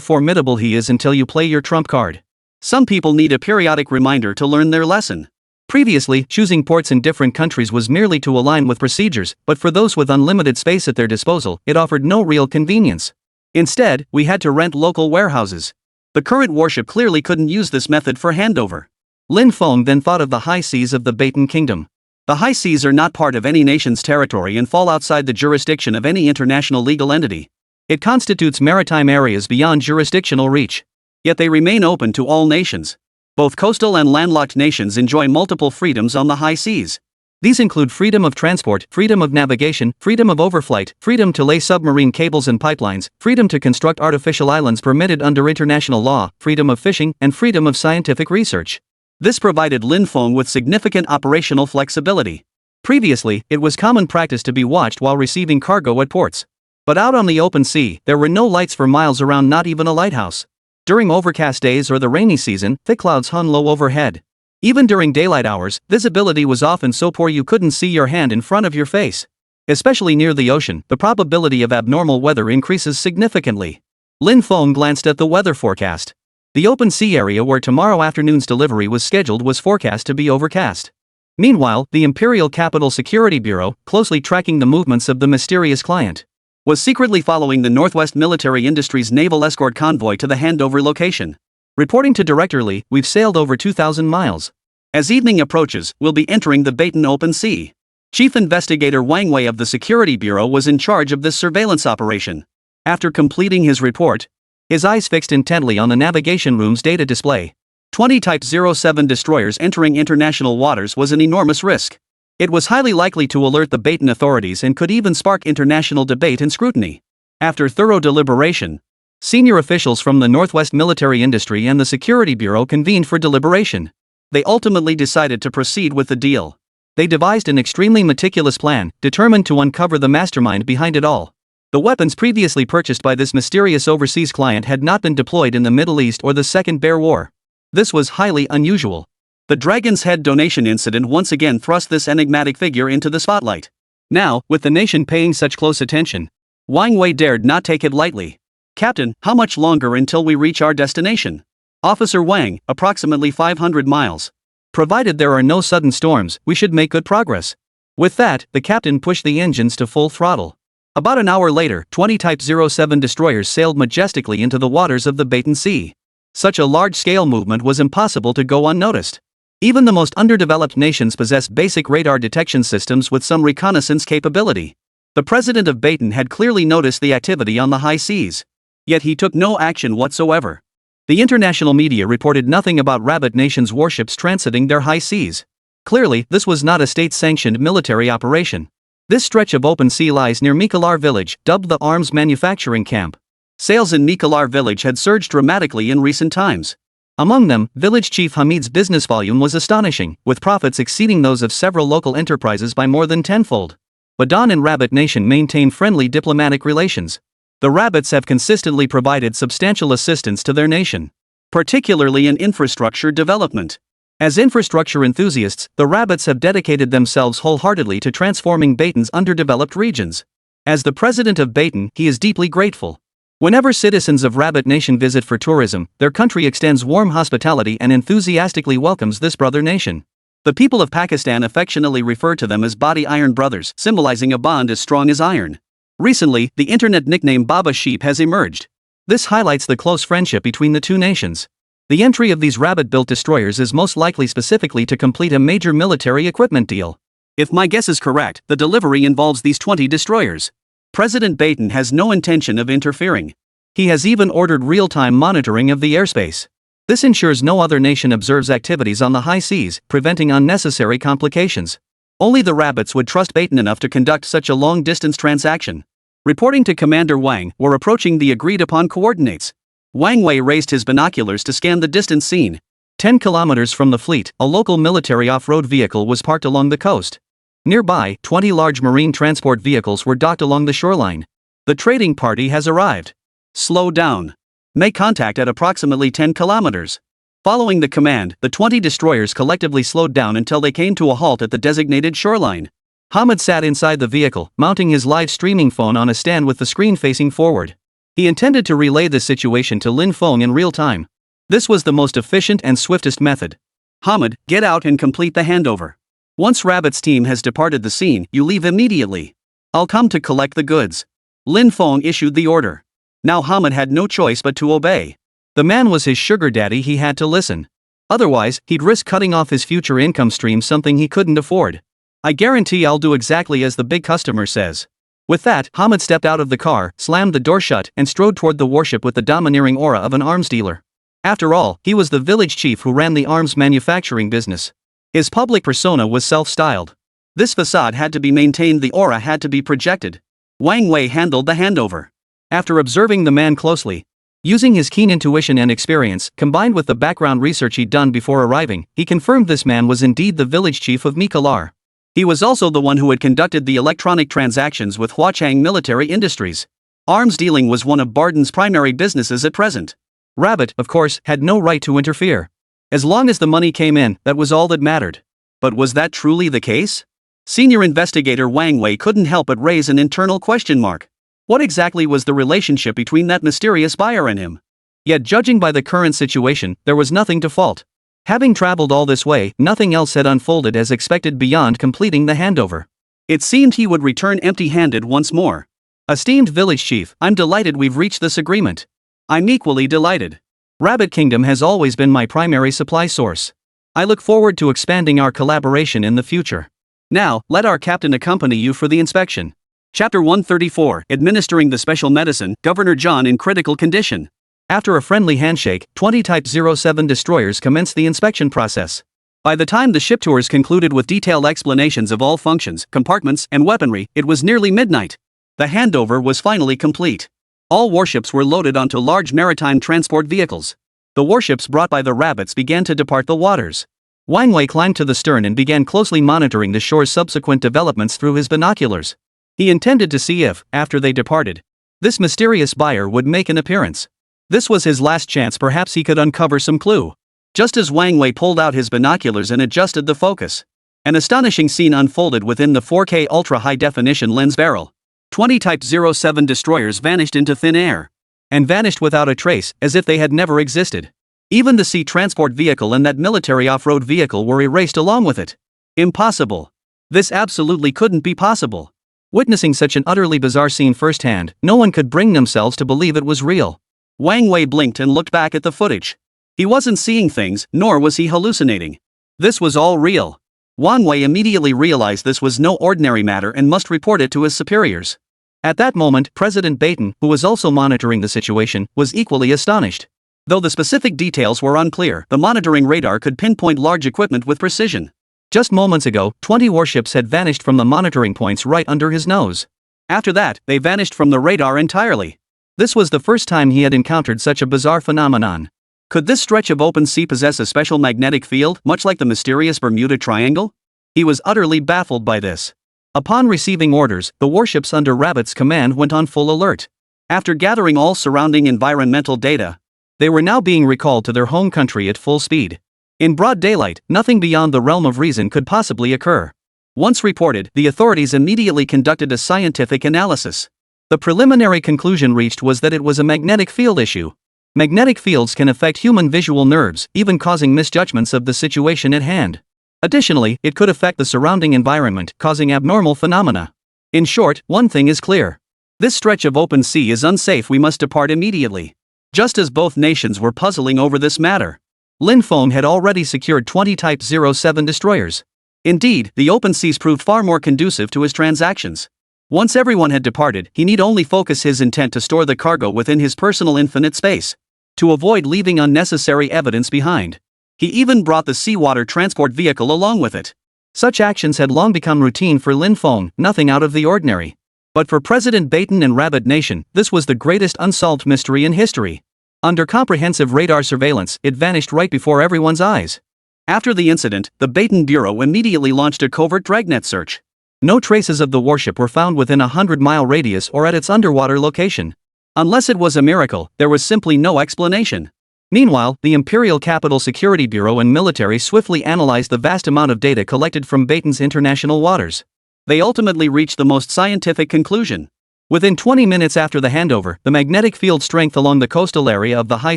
formidable he is until you play your trump card. Some people need a periodic reminder to learn their lesson. Previously, choosing ports in different countries was merely to align with procedures, but for those with unlimited space at their disposal, it offered no real convenience. Instead, we had to rent local warehouses. The current warship clearly couldn't use this method for handover. Lin Feng then thought of the high seas of the Baton Kingdom. The high seas are not part of any nation's territory and fall outside the jurisdiction of any international legal entity. It constitutes maritime areas beyond jurisdictional reach. Yet they remain open to all nations. Both coastal and landlocked nations enjoy multiple freedoms on the high seas. These include freedom of transport, freedom of navigation, freedom of overflight, freedom to lay submarine cables and pipelines, freedom to construct artificial islands permitted under international law, freedom of fishing, and freedom of scientific research. This provided Lin Feng with significant operational flexibility. Previously, it was common practice to be watched while receiving cargo at ports. But out on the open sea, there were no lights for miles around, not even a lighthouse. During overcast days or the rainy season, thick clouds hung low overhead. Even during daylight hours, visibility was often so poor you couldn't see your hand in front of your face. Especially near the ocean, the probability of abnormal weather increases significantly. Lin Feng glanced at the weather forecast. The open sea area where tomorrow afternoon's delivery was scheduled was forecast to be overcast. Meanwhile, the Imperial Capital Security Bureau, closely tracking the movements of the mysterious client, was secretly following the Northwest Military Industries naval escort convoy to the handover location. Reporting to Director Lee, we've sailed over 2,000 miles. As evening approaches, we'll be entering the Baton Open Sea. Chief Investigator Wang Wei of the Security Bureau was in charge of this surveillance operation. After completing his report, his eyes fixed intently on the navigation room's data display. 20 Type 07 destroyers entering international waters was an enormous risk. It was highly likely to alert the Baton authorities and could even spark international debate and scrutiny. After thorough deliberation, senior officials from the Northwest Military Industry and the Security Bureau convened for deliberation. They ultimately decided to proceed with the deal. They devised an extremely meticulous plan, determined to uncover the mastermind behind it all. The weapons previously purchased by this mysterious overseas client had not been deployed in the Middle East or the Second Boer War. This was highly unusual. The Dragon's Head donation incident once again thrust this enigmatic figure into the spotlight. Now, with the nation paying such close attention, Wang Wei dared not take it lightly. Captain, how much longer until we reach our destination? Officer Wang, approximately 500 miles. Provided there are no sudden storms, we should make good progress. With that, the captain pushed the engines to full throttle. About an hour later, 20 Type 07 destroyers sailed majestically into the waters of the Baton Sea. Such a large-scale movement was impossible to go unnoticed. Even the most underdeveloped nations possess basic radar detection systems with some reconnaissance capability. The president of Baton had clearly noticed the activity on the high seas. Yet he took no action whatsoever. The international media reported nothing about Rabbit Nation's warships transiting their high seas. Clearly, this was not a state-sanctioned military operation. This stretch of open sea lies near Mikalar village, dubbed the Arms Manufacturing Camp. Sales in Mikalar village had surged dramatically in recent times. Among them, village chief Hamid's business volume was astonishing, with profits exceeding those of several local enterprises by more than tenfold. Badan and Rabbit Nation maintain friendly diplomatic relations. The Rabbits have consistently provided substantial assistance to their nation, particularly in infrastructure development. As infrastructure enthusiasts, the Rabbits have dedicated themselves wholeheartedly to transforming Baton's underdeveloped regions. As the president of Baton, he is deeply grateful. Whenever citizens of Rabbit Nation visit for tourism, their country extends warm hospitality and enthusiastically welcomes this brother nation. The people of Pakistan affectionately refer to them as Body Iron Brothers, symbolizing a bond as strong as iron. Recently, the internet nickname Baba Sheep has emerged. This highlights the close friendship between the two nations. The entry of these Rabbit-built destroyers is most likely specifically to complete a major military equipment deal. If my guess is correct, the delivery involves these 20 destroyers. President Baton has no intention of interfering. He has even ordered real-time monitoring of the airspace. This ensures no other nation observes activities on the high seas, preventing unnecessary complications. Only the Rabbits would trust Baton enough to conduct such a long-distance transaction. Reporting to Commander Wang, we're approaching the agreed-upon coordinates. Wang Wei raised his binoculars to scan the distant scene. 10 kilometers from the fleet, a local military off-road vehicle was parked along the coast. Nearby, 20 large marine transport vehicles were docked along the shoreline. The trading party has arrived. Slow down. Make contact at approximately 10 kilometers. Following the command, the 20 destroyers collectively slowed down until they came to a halt at the designated shoreline. Hamid sat inside the vehicle, mounting his live streaming phone on a stand with the screen facing forward. He intended to relay the situation to Lin Feng in real time. This was the most efficient and swiftest method. Hamid, get out and complete the handover. Once Rabbit's team has departed the scene, you leave immediately. I'll come to collect the goods. Lin Feng issued the order. Now Hamid had no choice but to obey. The man was his sugar daddy, he had to listen. Otherwise, he'd risk cutting off his future income stream, something he couldn't afford. I guarantee I'll do exactly as the big customer says. With that, Hamid stepped out of the car, slammed the door shut, and strode toward the warship with the domineering aura of an arms dealer. After all, he was the village chief who ran the arms manufacturing business. His public persona was self-styled. This facade had to be maintained, the aura had to be projected. Wang Wei handled the handover. After observing the man closely, using his keen intuition and experience, combined with the background research he'd done before arriving, he confirmed this man was indeed the village chief of Mikalar. He was also the one who had conducted the electronic transactions with Huachang Military Industries. Arms dealing was one of Barden's primary businesses at present. Rabbit, of course, had no right to interfere. As long as the money came in, that was all that mattered. But was that truly the case? Senior investigator Wang Wei couldn't help but raise an internal question mark. What exactly was the relationship between that mysterious buyer and him? Yet judging by the current situation, there was nothing to fault. Having traveled all this way, nothing else had unfolded as expected beyond completing the handover. It seemed he would return empty-handed once more. Esteemed village chief, I'm delighted we've reached this agreement. I'm equally delighted. Rabbit Kingdom has always been my primary supply source. I look forward to expanding our collaboration in the future. Now, let our captain accompany you for the inspection. Chapter 134, Administering the Special Medicine, Governor John in Critical Condition. After a friendly handshake, 20 Type 07 destroyers commenced the inspection process. By the time the ship tours concluded with detailed explanations of all functions, compartments, and weaponry, it was nearly midnight. The handover was finally complete. All warships were loaded onto large maritime transport vehicles. The warships brought by the rabbits began to depart the waters. Wang Wei climbed to the stern and began closely monitoring the shore's subsequent developments through his binoculars. He intended to see if, after they departed, this mysterious buyer would make an appearance. This was his last chance, perhaps he could uncover some clue. Just as Wang Wei pulled out his binoculars and adjusted the focus, an astonishing scene unfolded within the 4K ultra-high-definition lens barrel. 20 Type 07 destroyers vanished into thin air. And vanished without a trace, as if they had never existed. Even the sea transport vehicle and that military off-road vehicle were erased along with it. Impossible. This absolutely couldn't be possible. Witnessing such an utterly bizarre scene firsthand, no one could bring themselves to believe it was real. Wang Wei blinked and looked back at the footage. He wasn't seeing things, nor was he hallucinating. This was all real. Wang Wei immediately realized this was no ordinary matter and must report it to his superiors. At that moment, President Baton, who was also monitoring the situation, was equally astonished. Though the specific details were unclear, the monitoring radar could pinpoint large equipment with precision. Just moments ago, 20 warships had vanished from the monitoring points right under his nose. After that, they vanished from the radar entirely. This was the first time he had encountered such a bizarre phenomenon. Could this stretch of open sea possess a special magnetic field, much like the mysterious Bermuda Triangle? He was utterly baffled by this. Upon receiving orders, the warships under Rabbit's command went on full alert. After gathering all surrounding environmental data, they were now being recalled to their home country at full speed. In broad daylight, nothing beyond the realm of reason could possibly occur. Once reported, the authorities immediately conducted a scientific analysis. The preliminary conclusion reached was that it was a magnetic field issue. Magnetic fields can affect human visual nerves, even causing misjudgments of the situation at hand. Additionally, it could affect the surrounding environment, causing abnormal phenomena. In short, one thing is clear. This stretch of open sea is unsafe, we must depart immediately. Just as both nations were puzzling over this matter, Lin Feng had already secured 20 Type 07 destroyers. Indeed, the open seas proved far more conducive to his transactions. Once everyone had departed, he need only focus his intent to store the cargo within his personal infinite space, to avoid leaving unnecessary evidence behind. He even brought the seawater transport vehicle along with it. Such actions had long become routine for Lin Feng, nothing out of the ordinary. But for President Baton and Rabbit Nation, this was the greatest unsolved mystery in history. Under comprehensive radar surveillance, it vanished right before everyone's eyes. After the incident, the Baton Bureau immediately launched a covert dragnet search. No traces of the warship were found within a 100-mile radius or at its underwater location. Unless it was a miracle, there was simply no explanation. Meanwhile, the Imperial Capital Security Bureau and military swiftly analyzed the vast amount of data collected from Baton's international waters. They ultimately reached the most scientific conclusion. Within 20 minutes after the handover, the magnetic field strength along the coastal area of the high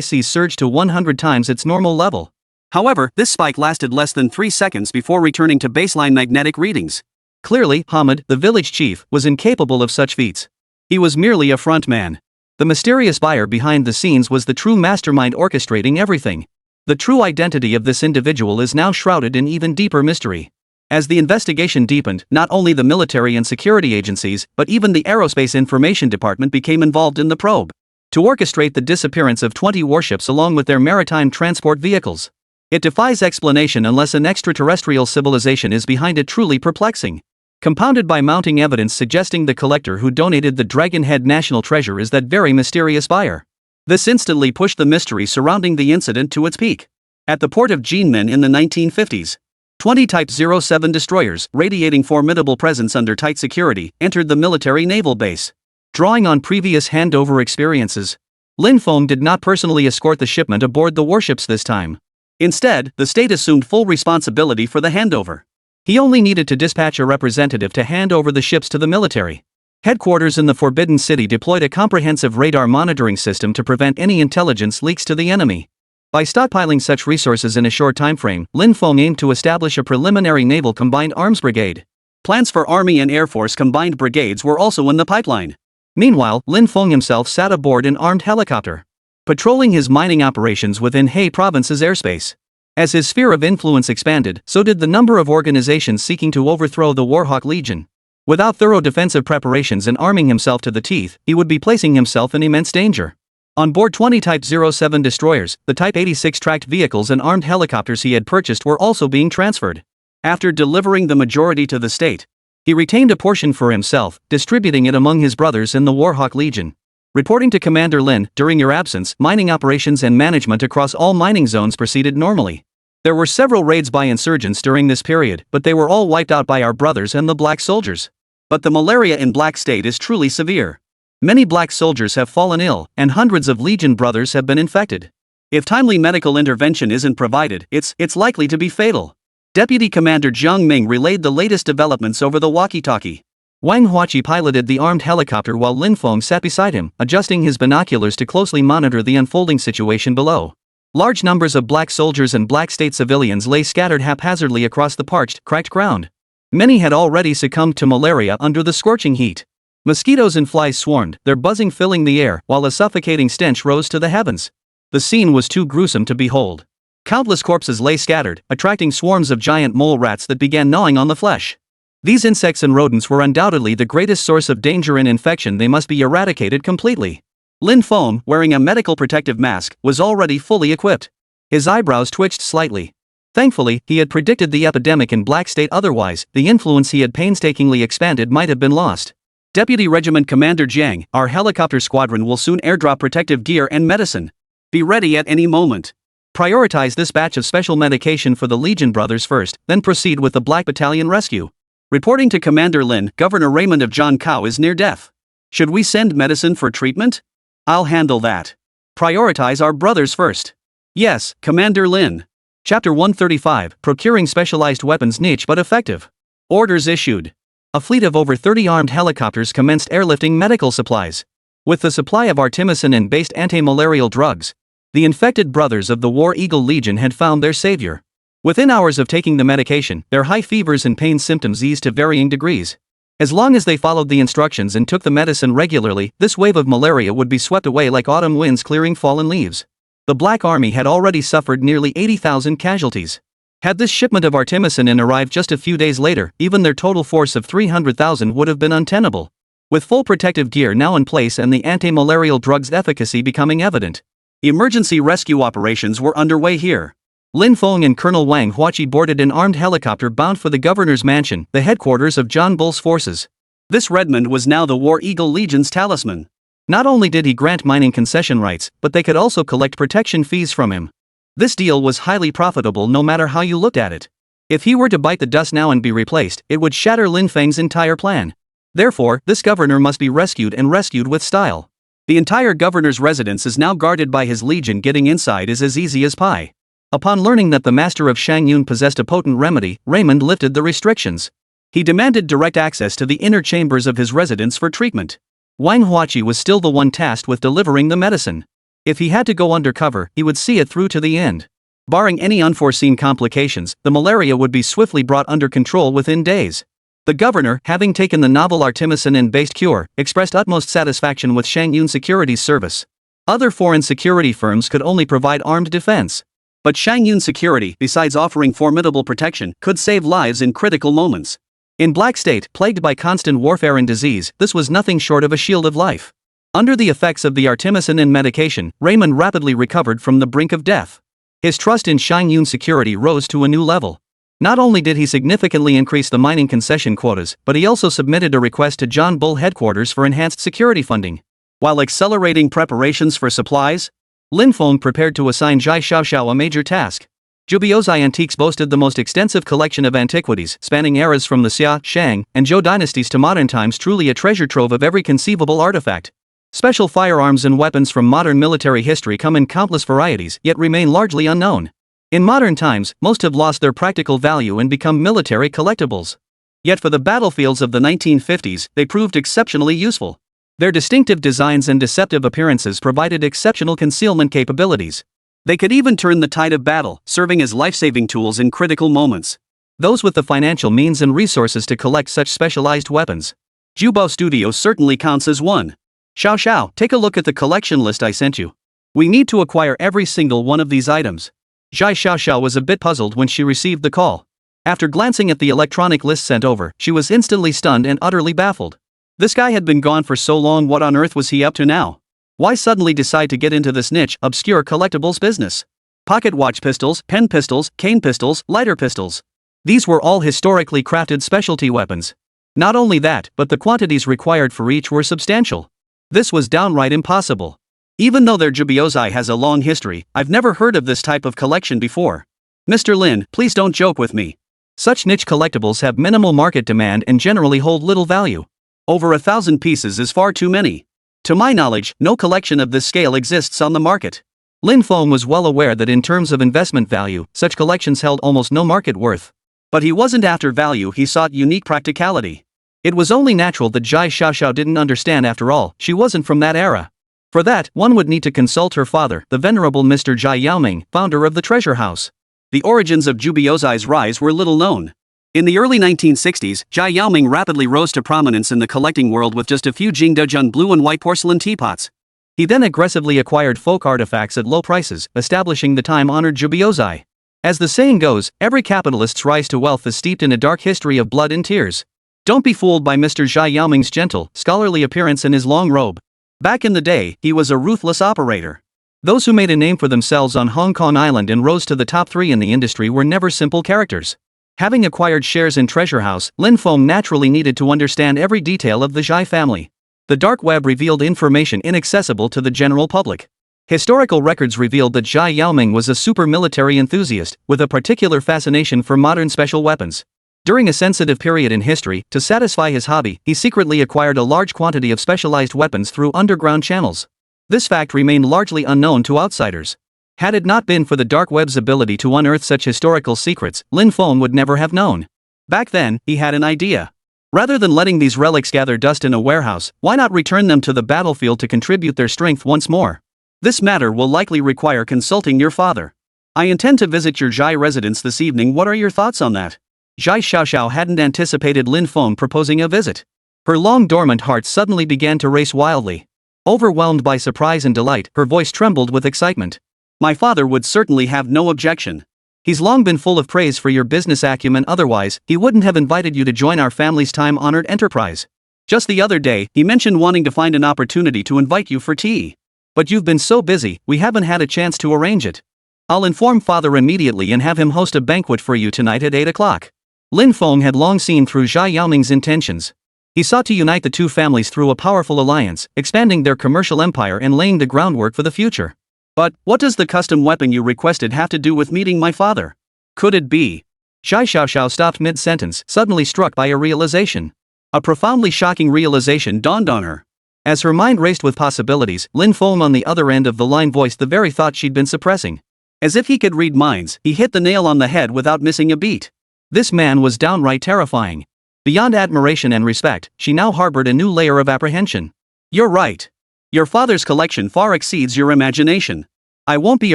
seas surged to 100 times its normal level. However, this spike lasted less than 3 seconds before returning to baseline magnetic readings. Clearly, Hamid, the village chief, was incapable of such feats. He was merely a front man. The mysterious buyer behind the scenes was the true mastermind orchestrating everything. The true identity of this individual is now shrouded in even deeper mystery. As the investigation deepened, not only the military and security agencies, but even the Aerospace Information Department became involved in the probe to orchestrate the disappearance of 20 warships along with their maritime transport vehicles. It defies explanation unless an extraterrestrial civilization is behind it. Truly perplexing. Compounded by mounting evidence suggesting the collector who donated the Dragonhead national treasure is that very mysterious buyer. This instantly pushed the mystery surrounding the incident to its peak. At the port of Jinmen in the 1950s, 20 Type 07 destroyers, radiating formidable presence under tight security, entered the military naval base. Drawing on previous handover experiences, Lin Feng did not personally escort the shipment aboard the warships this time. Instead, the state assumed full responsibility for the handover. He only needed to dispatch a representative to hand over the ships to the military. Headquarters in the Forbidden City deployed a comprehensive radar monitoring system to prevent any intelligence leaks to the enemy. By stockpiling such resources in a short timeframe, Lin Feng aimed to establish a preliminary naval combined arms brigade. Plans for Army and Air Force combined brigades were also in the pipeline. Meanwhile, Lin Feng himself sat aboard an armed helicopter, patrolling his mining operations within He Province's airspace. As his sphere of influence expanded, so did the number of organizations seeking to overthrow the Warhawk Legion. Without thorough defensive preparations and arming himself to the teeth, he would be placing himself in immense danger. On board 20 Type 07 destroyers, the Type 86 tracked vehicles and armed helicopters he had purchased were also being transferred. After delivering the majority to the state, he retained a portion for himself, distributing it among his brothers in the Warhawk Legion. Reporting to Commander Lin, during your absence, mining operations and management across all mining zones proceeded normally. There were several raids by insurgents during this period, but they were all wiped out by our brothers and the Black Soldiers. But the malaria in Black State is truly severe. Many Black Soldiers have fallen ill, and hundreds of Legion brothers have been infected. If timely medical intervention isn't provided, it's likely to be fatal. Deputy Commander Jiang Ming relayed the latest developments over the walkie-talkie. Wang Huachi piloted the armed helicopter while Lin Feng sat beside him, adjusting his binoculars to closely monitor the unfolding situation below. Large numbers of Black Soldiers and Black State civilians lay scattered haphazardly across the parched, cracked ground. Many had already succumbed to malaria under the scorching heat. Mosquitoes and flies swarmed, their buzzing filling the air, while a suffocating stench rose to the heavens. The scene was too gruesome to behold. Countless corpses lay scattered, attracting swarms of giant mole rats that began gnawing on the flesh. These insects and rodents were undoubtedly the greatest source of danger and infection. They must be eradicated completely. Lin Feng, wearing a medical protective mask, was already fully equipped. His eyebrows twitched slightly. Thankfully, he had predicted the epidemic in Black State, otherwise, the influence he had painstakingly expanded might have been lost. Deputy Regiment Commander Jiang, our helicopter squadron will soon airdrop protective gear and medicine. Be ready at any moment. Prioritize this batch of special medication for the Legion brothers first, then proceed with the Black Battalion rescue. Reporting to Commander Lin, Governor Raymond of John Kao is near death. Should we send medicine for treatment? I'll handle that. Prioritize our brothers first. Yes, Commander Lin. Chapter 135, Procuring Specialized Weapons Niche but Effective. Orders issued. A fleet of over 30 armed helicopters commenced airlifting medical supplies. With the supply of artemisinin and based anti-malarial drugs, the infected brothers of the War Eagle Legion had found their savior. Within hours of taking the medication, their high fevers and pain symptoms eased to varying degrees. As long as they followed the instructions and took the medicine regularly, this wave of malaria would be swept away like autumn winds clearing fallen leaves. The Black Army had already suffered nearly 80,000 casualties. Had this shipment of artemisinin arrived just a few days later, even their total force of 300,000 would have been untenable. With full protective gear now in place and the anti-malarial drug's efficacy becoming evident, emergency rescue operations were underway here. Lin Feng and Colonel Wang Huachi boarded an armed helicopter bound for the governor's mansion, the headquarters of John Bull's forces. This Redmond was now the War Eagle Legion's talisman. Not only did he grant mining concession rights, but they could also collect protection fees from him. This deal was highly profitable no matter how you looked at it. If he were to bite the dust now and be replaced, it would shatter Lin Feng's entire plan. Therefore, this governor must be rescued and rescued with style. The entire governor's residence is now guarded by his legion. Getting inside is as easy as pie. Upon learning that the master of Shangyun possessed a potent remedy, Raymond lifted the restrictions. He demanded direct access to the inner chambers of his residence for treatment. Wang Huachi was still the one tasked with delivering the medicine. If he had to go undercover, he would see it through to the end. Barring any unforeseen complications, the malaria would be swiftly brought under control within days. The governor, having taken the novel artemisinin-based cure, expressed utmost satisfaction with Shangyun Security's service. Other foreign security firms could only provide armed defense. But Shangyun Security, besides offering formidable protection, could save lives in critical moments. In Black State, plagued by constant warfare and disease, this was nothing short of a shield of life. Under the effects of the artemisinin medication, Raymond rapidly recovered from the brink of death. His trust in Shangyun Security rose to a new level. Not only did he significantly increase the mining concession quotas, but he also submitted a request to John Bull headquarters for enhanced security funding. While accelerating preparations for supplies, Lin Feng prepared to assign Zhai Xiaoxiao a major task. Jubiozai Antiques boasted the most extensive collection of antiquities, spanning eras from the Xia, Shang, and Zhou dynasties to modern times, truly a treasure trove of every conceivable artifact. Special firearms and weapons from modern military history come in countless varieties, yet remain largely unknown. In modern times, most have lost their practical value and become military collectibles. Yet for the battlefields of the 1950s, they proved exceptionally useful. Their distinctive designs and deceptive appearances provided exceptional concealment capabilities. They could even turn the tide of battle, serving as life-saving tools in critical moments. Those with the financial means and resources to collect such specialized weapons. Jubao Studio certainly counts as one. Xiao, take a look at the collection list I sent you. We need to acquire every single one of these items. Zhai Xiaoxiao was a bit puzzled when she received the call. After glancing at the electronic list sent over, she was instantly stunned and utterly baffled. This guy had been gone for so long, what on earth was he up to now? Why suddenly decide to get into this niche, obscure collectibles business? Pocket watch pistols, pen pistols, cane pistols, lighter pistols. These were all historically crafted specialty weapons. Not only that, but the quantities required for each were substantial. This was downright impossible. Even though their Jubiozai has a long history, I've never heard of this type of collection before. Mr. Lin, please don't joke with me. Such niche collectibles have minimal market demand and generally hold little value. Over 1,000 pieces is far too many. To my knowledge, no collection of this scale exists on the market. Lin Feng was well aware that in terms of investment value, such collections held almost no market worth. But he wasn't after value, he sought unique practicality. It was only natural that Zhai Xiaoxiao didn't understand. After all, she wasn't from that era. For that, one would need to consult her father, the venerable Mr. Zhai Yaoming, founder of the treasure house. The origins of Jubiozai's rise were little known. In the early 1960s, Zhai Yaoming rapidly rose to prominence in the collecting world with just a few Jingdezhen blue and white porcelain teapots. He then aggressively acquired folk artifacts at low prices, establishing the time-honored Jubiozai. As the saying goes, every capitalist's rise to wealth is steeped in a dark history of blood and tears. Don't be fooled by Mr. Zhai Yaoming's gentle, scholarly appearance and his long robe. Back in the day, he was a ruthless operator. Those who made a name for themselves on Hong Kong Island and rose to the top 3 in the industry were never simple characters. Having acquired shares in Treasure House, Lin Feng naturally needed to understand every detail of the Zhai family. The dark web revealed information inaccessible to the general public. Historical records revealed that Zhai Yaoming was a super military enthusiast, with a particular fascination for modern special weapons. During a sensitive period in history, to satisfy his hobby, he secretly acquired a large quantity of specialized weapons through underground channels. This fact remained largely unknown to outsiders. Had it not been for the dark web's ability to unearth such historical secrets, Lin Feng would never have known. Back then, he had an idea. Rather than letting these relics gather dust in a warehouse, why not return them to the battlefield to contribute their strength once more? This matter will likely require consulting your father. I intend to visit your Zhai residence this evening. What are your thoughts on that? Zhai Xiaoxiao hadn't anticipated Lin Feng proposing a visit. Her long-dormant heart suddenly began to race wildly. Overwhelmed by surprise and delight, her voice trembled with excitement. My father would certainly have no objection. He's long been full of praise for your business acumen, otherwise, he wouldn't have invited you to join our family's time-honored enterprise. Just the other day, he mentioned wanting to find an opportunity to invite you for tea. But you've been so busy, we haven't had a chance to arrange it. I'll inform father immediately and have him host a banquet for you tonight at 8 o'clock. Lin Feng had long seen through Zhai Yaoming's intentions. He sought to unite the two families through a powerful alliance, expanding their commercial empire and laying the groundwork for the future. But, what does the custom weapon you requested have to do with meeting my father? Could it be? Zhai Xiaoxiao stopped mid-sentence, suddenly struck by a realization. A profoundly shocking realization dawned on her. As her mind raced with possibilities, Lin Feng on the other end of the line voiced the very thought she'd been suppressing. As if he could read minds, he hit the nail on the head without missing a beat. This man was downright terrifying. Beyond admiration and respect, she now harbored a new layer of apprehension. You're right. Your father's collection far exceeds your imagination. I won't be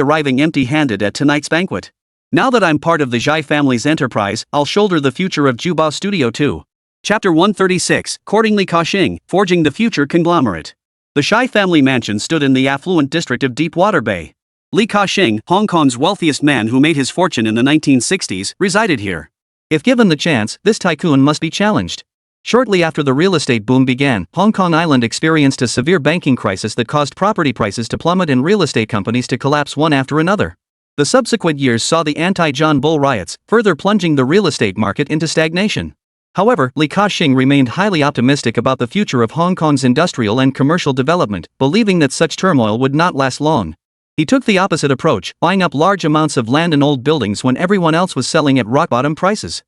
arriving empty-handed at tonight's banquet. Now that I'm part of the Zhai family's enterprise, I'll shoulder the future of Jubao Studio too. Chapter 136, Courting Li Ka-shing, Forging the Future Conglomerate. The Zhai family mansion stood in the affluent district of Deepwater Bay. Li Ka-shing, Hong Kong's wealthiest man who made his fortune in the 1960s, resided here. If given the chance, this tycoon must be challenged. Shortly after the real estate boom began, Hong Kong Island experienced a severe banking crisis that caused property prices to plummet and real estate companies to collapse one after another. The subsequent years saw the anti-John Bull riots, further plunging the real estate market into stagnation. However, Li Ka-shing remained highly optimistic about the future of Hong Kong's industrial and commercial development, believing that such turmoil would not last long. He took the opposite approach, buying up large amounts of land and old buildings when everyone else was selling at rock-bottom prices.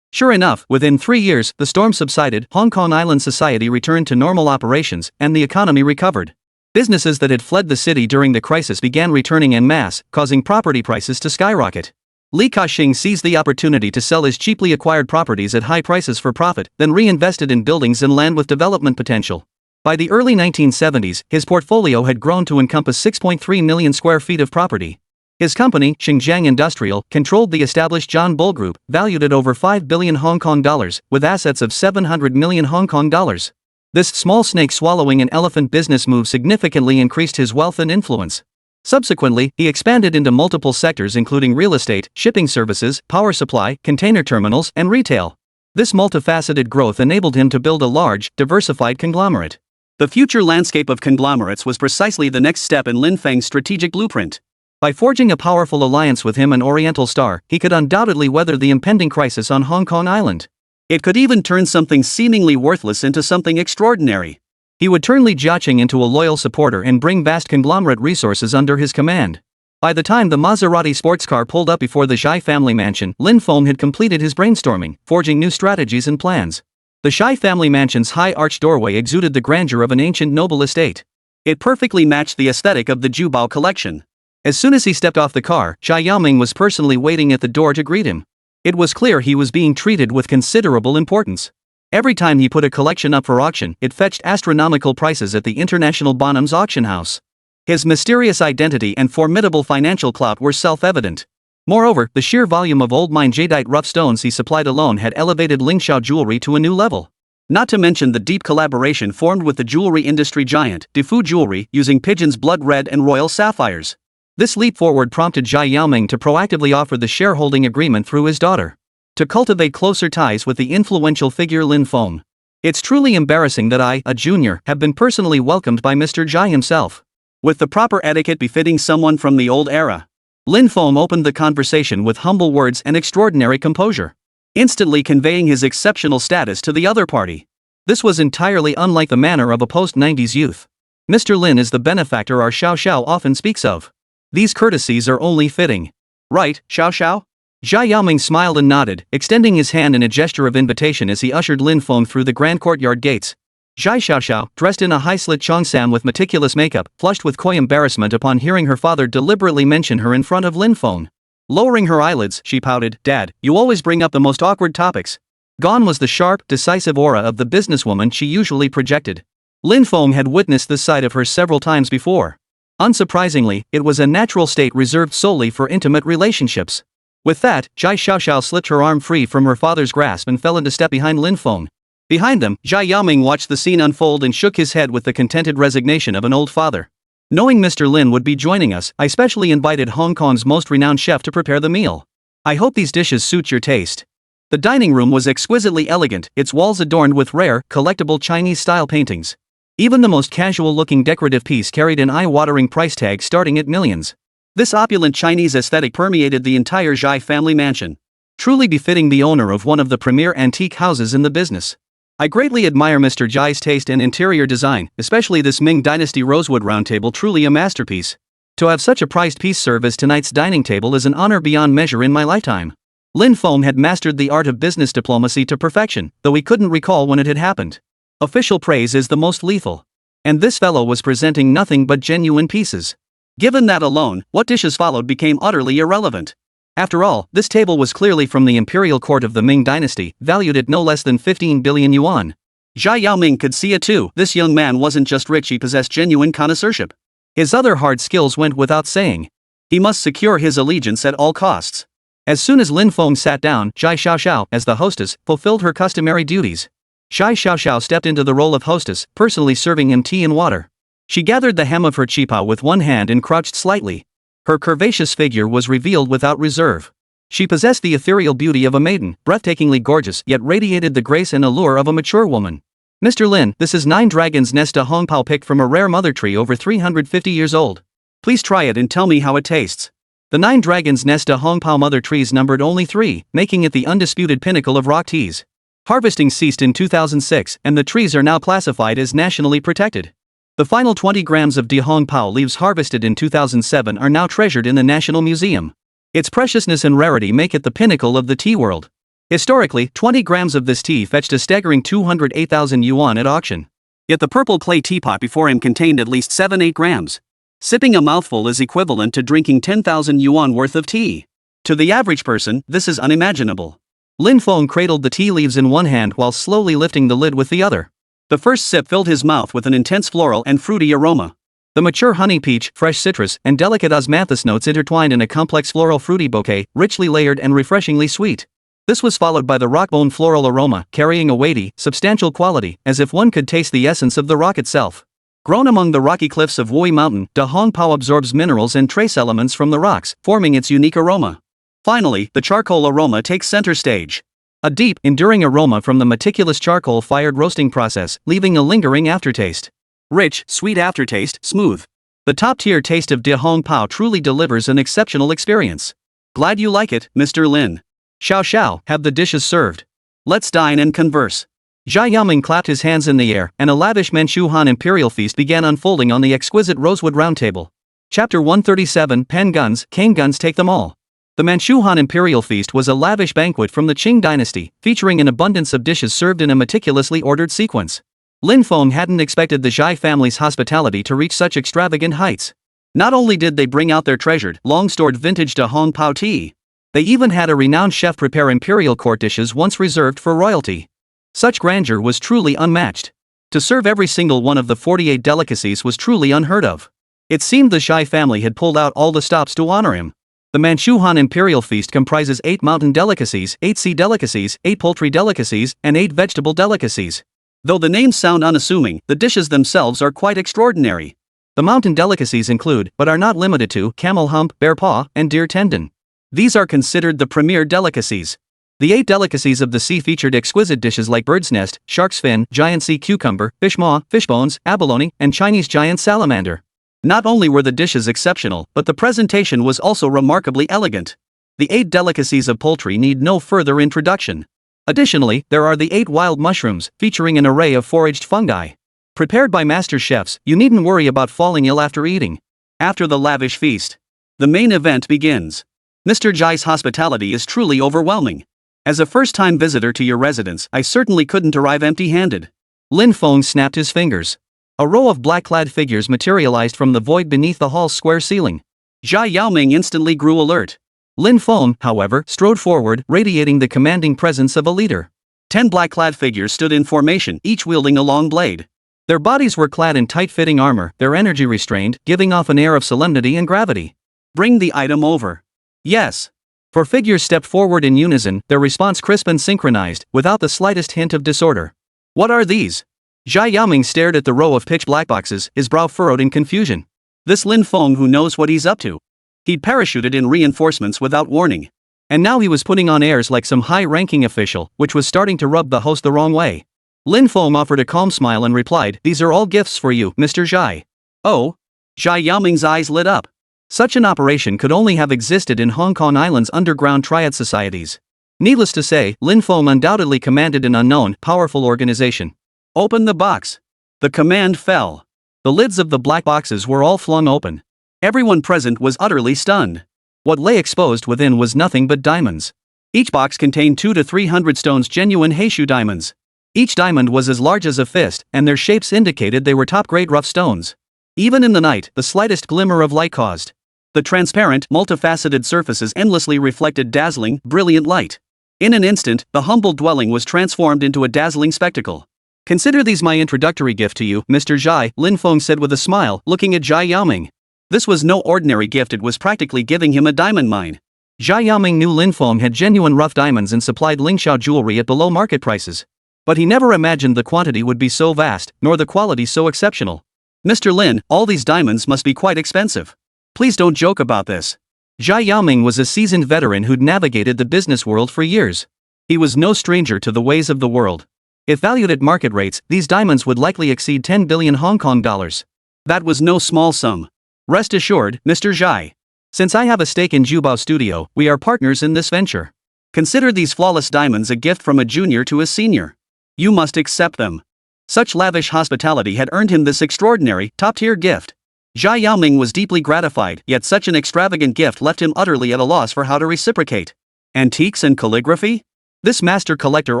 Sure enough, within 3 years, the storm subsided, Hong Kong Island society returned to normal operations, and the economy recovered. Businesses that had fled the city during the crisis began returning en masse, causing property prices to skyrocket. Li Ka-shing seized the opportunity to sell his cheaply acquired properties at high prices for profit, then reinvested in buildings and land with development potential. By the early 1970s, his portfolio had grown to encompass 6.3 million square feet of property. His company, Xinjiang Industrial, controlled the established John Bull Group, valued at over 5 billion Hong Kong dollars, with assets of 700 million Hong Kong dollars. This small snake swallowing an elephant business move significantly increased his wealth and influence. Subsequently, he expanded into multiple sectors including real estate, shipping services, power supply, container terminals, and retail. This multifaceted growth enabled him to build a large, diversified conglomerate. The future landscape of conglomerates was precisely the next step in Lin Feng's strategic blueprint. By forging a powerful alliance with him and Oriental Star, he could undoubtedly weather the impending crisis on Hong Kong Island. It could even turn something seemingly worthless into something extraordinary. He would turn Li Jiaqing into a loyal supporter and bring vast conglomerate resources under his command. By the time the Maserati sports car pulled up before the Zhai family mansion, Lin Feng had completed his brainstorming, forging new strategies and plans. The Zhai family mansion's high arched doorway exuded the grandeur of an ancient noble estate. It perfectly matched the aesthetic of the Jubao collection. As soon as he stepped off the car, Zhai Yaoming was personally waiting at the door to greet him. It was clear he was being treated with considerable importance. Every time he put a collection up for auction, it fetched astronomical prices at the International Bonhams auction house. His mysterious identity and formidable financial clout were self-evident. Moreover, the sheer volume of old mine jadeite rough stones he supplied alone had elevated Lingxiao jewelry to a new level. Not to mention the deep collaboration formed with the jewelry industry giant, Defu Jewelry, using pigeon's blood red and royal sapphires. This leap forward prompted Zhai Yaoming to proactively offer the shareholding agreement through his daughter. To cultivate closer ties with the influential figure Lin Feng. It's truly embarrassing that I, a junior, have been personally welcomed by Mr. Zhai himself. With the proper etiquette befitting someone from the old era. Lin Feng opened the conversation with humble words and extraordinary composure, instantly conveying his exceptional status to the other party. This was entirely unlike the manner of a post-90s youth. Mr. Lin is the benefactor our Xiao Xiao often speaks of. These courtesies are only fitting. Right, Xiao Xiao? Zhai Yaoming smiled and nodded, extending his hand in a gesture of invitation as he ushered Lin Feng through the grand courtyard gates. Zhai Xiaoxiao, dressed in a high-slit cheongsam with meticulous makeup, flushed with coy embarrassment upon hearing her father deliberately mention her in front of Lin Feng. Lowering her eyelids, she pouted, "Dad, you always bring up the most awkward topics." Gone was the sharp, decisive aura of the businesswoman she usually projected. Lin Feng had witnessed this side of her several times before. Unsurprisingly, it was a natural state reserved solely for intimate relationships. With that, Zhai Xiaoxiao slipped her arm free from her father's grasp and fell into step behind Lin Feng. Behind them, Zhai Yaoming watched the scene unfold and shook his head with the contented resignation of an old father. Knowing Mr. Lin would be joining us, I specially invited Hong Kong's most renowned chef to prepare the meal. I hope these dishes suit your taste. The dining room was exquisitely elegant, its walls adorned with rare, collectible Chinese-style paintings. Even the most casual-looking decorative piece carried an eye-watering price tag starting at millions. This opulent Chinese aesthetic permeated the entire Zhai family mansion, truly befitting the owner of one of the premier antique houses in the business. I greatly admire Mr. Zhai's taste in interior design, especially this Ming Dynasty rosewood roundtable, truly a masterpiece. To have such a prized piece serve as tonight's dining table is an honor beyond measure in my lifetime. Lin Feng had mastered the art of business diplomacy to perfection, though he couldn't recall when it had happened. Official praise is the most lethal. And this fellow was presenting nothing but genuine pieces. Given that alone, what dishes followed became utterly irrelevant. After all, this table was clearly from the imperial court of the Ming Dynasty, valued at no less than 15 billion yuan. Zhai Yaoming could see it too. This young man wasn't just rich, he possessed genuine connoisseurship. His other hard skills went without saying. He must secure his allegiance at all costs. As soon as Lin Feng sat down, Zhai Xiaoxiao, as the hostess, fulfilled her customary duties. Zhai Xiaoxiao stepped into the role of hostess, personally serving him tea and water. She gathered the hem of her qipao with one hand and crouched slightly. Her curvaceous figure was revealed without reserve. She possessed the ethereal beauty of a maiden, breathtakingly gorgeous, yet radiated the grace and allure of a mature woman. Mr. Lin, this is 9 Dragon's Nest de Hongpao picked from a rare mother tree over 350 years old. Please try it and tell me how it tastes. The 9 Dragon's Nest de Hongpao mother trees numbered only 3, making it the undisputed pinnacle of rock teas. Harvesting ceased in 2006, and the trees are now classified as nationally protected. The final 20 grams of de Hongpao leaves harvested in 2007 are now treasured in the National Museum. Its preciousness and rarity make it the pinnacle of the tea world. Historically, 20 grams of this tea fetched a staggering 208,000 yuan at auction. Yet the purple clay teapot before him contained at least 7-8 grams. Sipping a mouthful is equivalent to drinking 10,000 yuan worth of tea. To the average person, this is unimaginable. Lin Feng cradled the tea leaves in one hand while slowly lifting the lid with the other. The first sip filled his mouth with an intense floral and fruity aroma. The mature honey peach, fresh citrus, and delicate osmanthus notes intertwined in a complex floral fruity bouquet, richly layered and refreshingly sweet. This was followed by the rockbone floral aroma, carrying a weighty, substantial quality, as if one could taste the essence of the rock itself. Grown among the rocky cliffs of Wui Mountain, de Hongpao absorbs minerals and trace elements from the rocks, forming its unique aroma. Finally, the charcoal aroma takes center stage. A deep, enduring aroma from the meticulous charcoal-fired roasting process, leaving a lingering aftertaste. Rich, sweet aftertaste, smooth. The top-tier taste of de Hongpao truly delivers an exceptional experience. Glad you like it, Mr. Lin. Xiao, have the dishes served. Let's dine and converse. Zhai Yaoming clapped his hands in the air, and a lavish Manchu Han imperial feast began unfolding on the exquisite rosewood round table. Chapter 137 Pen Guns, Cane Guns Take Them All. The Manchu Han imperial feast was a lavish banquet from the Qing dynasty, featuring an abundance of dishes served in a meticulously ordered sequence. Lin Feng hadn't expected the Zhai family's hospitality to reach such extravagant heights. Not only did they bring out their treasured, long-stored vintage de Hongpao tea, they even had a renowned chef prepare imperial court dishes once reserved for royalty. Such grandeur was truly unmatched. To serve every single one of the 48 delicacies was truly unheard of. It seemed the Zhai family had pulled out all the stops to honor him. The Manchu Han imperial feast comprises 8 mountain delicacies, 8 sea delicacies, 8 poultry delicacies, and 8 vegetable delicacies. Though the names sound unassuming, the dishes themselves are quite extraordinary. The mountain delicacies include, but are not limited to, camel hump, bear paw, and deer tendon. These are considered the premier delicacies. The 8 delicacies of the sea featured exquisite dishes like bird's nest, shark's fin, giant sea cucumber, fish maw, fish bones, abalone, and Chinese giant salamander. Not only were the dishes exceptional, but the presentation was also remarkably elegant. The 8 delicacies of poultry need no further introduction. Additionally, there are the 8 wild mushrooms, featuring an array of foraged fungi. Prepared by master chefs, you needn't worry about falling ill after eating. After the lavish feast, the main event begins. Mr. Zhai's hospitality is truly overwhelming. As a first-time visitor to your residence, I certainly couldn't arrive empty-handed. Lin Feng snapped his fingers. A row of black-clad figures materialized from the void beneath the hall's square ceiling. Zhai Yaoming instantly grew alert. Lin Feng, however, strode forward, radiating the commanding presence of a leader. 10 black-clad figures stood in formation, each wielding a long blade. Their bodies were clad in tight-fitting armor, their energy restrained, giving off an air of solemnity and gravity. Bring the item over. Yes. 4 figures stepped forward in unison, their response crisp and synchronized, without the slightest hint of disorder. What are these? Zhai Yaoming stared at the row of pitch black boxes, his brow furrowed in confusion. This Lin Feng who knows what he's up to. He'd parachuted in reinforcements without warning. And now he was putting on airs like some high-ranking official, which was starting to rub the host the wrong way. Lin Feng offered a calm smile and replied, "These are all gifts for you, Mr. Zhai." Oh? Zhai Yaoming's eyes lit up. Such an operation could only have existed in Hong Kong Island's underground triad societies. Needless to say, Lin Feng undoubtedly commanded an unknown, powerful organization. Open the box. The command fell. The lids of the black boxes were all flung open. Everyone present was utterly stunned. What lay exposed within was nothing but diamonds. Each box contained 200 to 300 stones, genuine Heishu diamonds. Each diamond was as large as a fist, and their shapes indicated they were top-grade rough stones. Even in the night, the slightest glimmer of light caused the transparent, multifaceted surfaces endlessly reflected dazzling, brilliant light. In an instant, the humble dwelling was transformed into a dazzling spectacle. Consider these my introductory gift to you, Mr. Zhai, Lin Feng said with a smile, looking at Zhai Yaoming. This was no ordinary gift, it was practically giving him a diamond mine. Zhai Yaoming knew Lin Feng had genuine rough diamonds and supplied Lingxiao jewelry at below market prices. But he never imagined the quantity would be so vast, nor the quality so exceptional. Mr. Lin, all these diamonds must be quite expensive. Please don't joke about this. Zhai Yaoming was a seasoned veteran who'd navigated the business world for years. He was no stranger to the ways of the world. If valued at market rates, these diamonds would likely exceed 10 billion Hong Kong dollars. That was no small sum. Rest assured, Mr. Zhai. Since I have a stake in Jubao Studio, we are partners in this venture. Consider these flawless diamonds a gift from a junior to a senior. You must accept them. Such lavish hospitality had earned him this extraordinary, top-tier gift. Zhai Yaoming was deeply gratified, yet such an extravagant gift left him utterly at a loss for how to reciprocate. Antiques and calligraphy? This master collector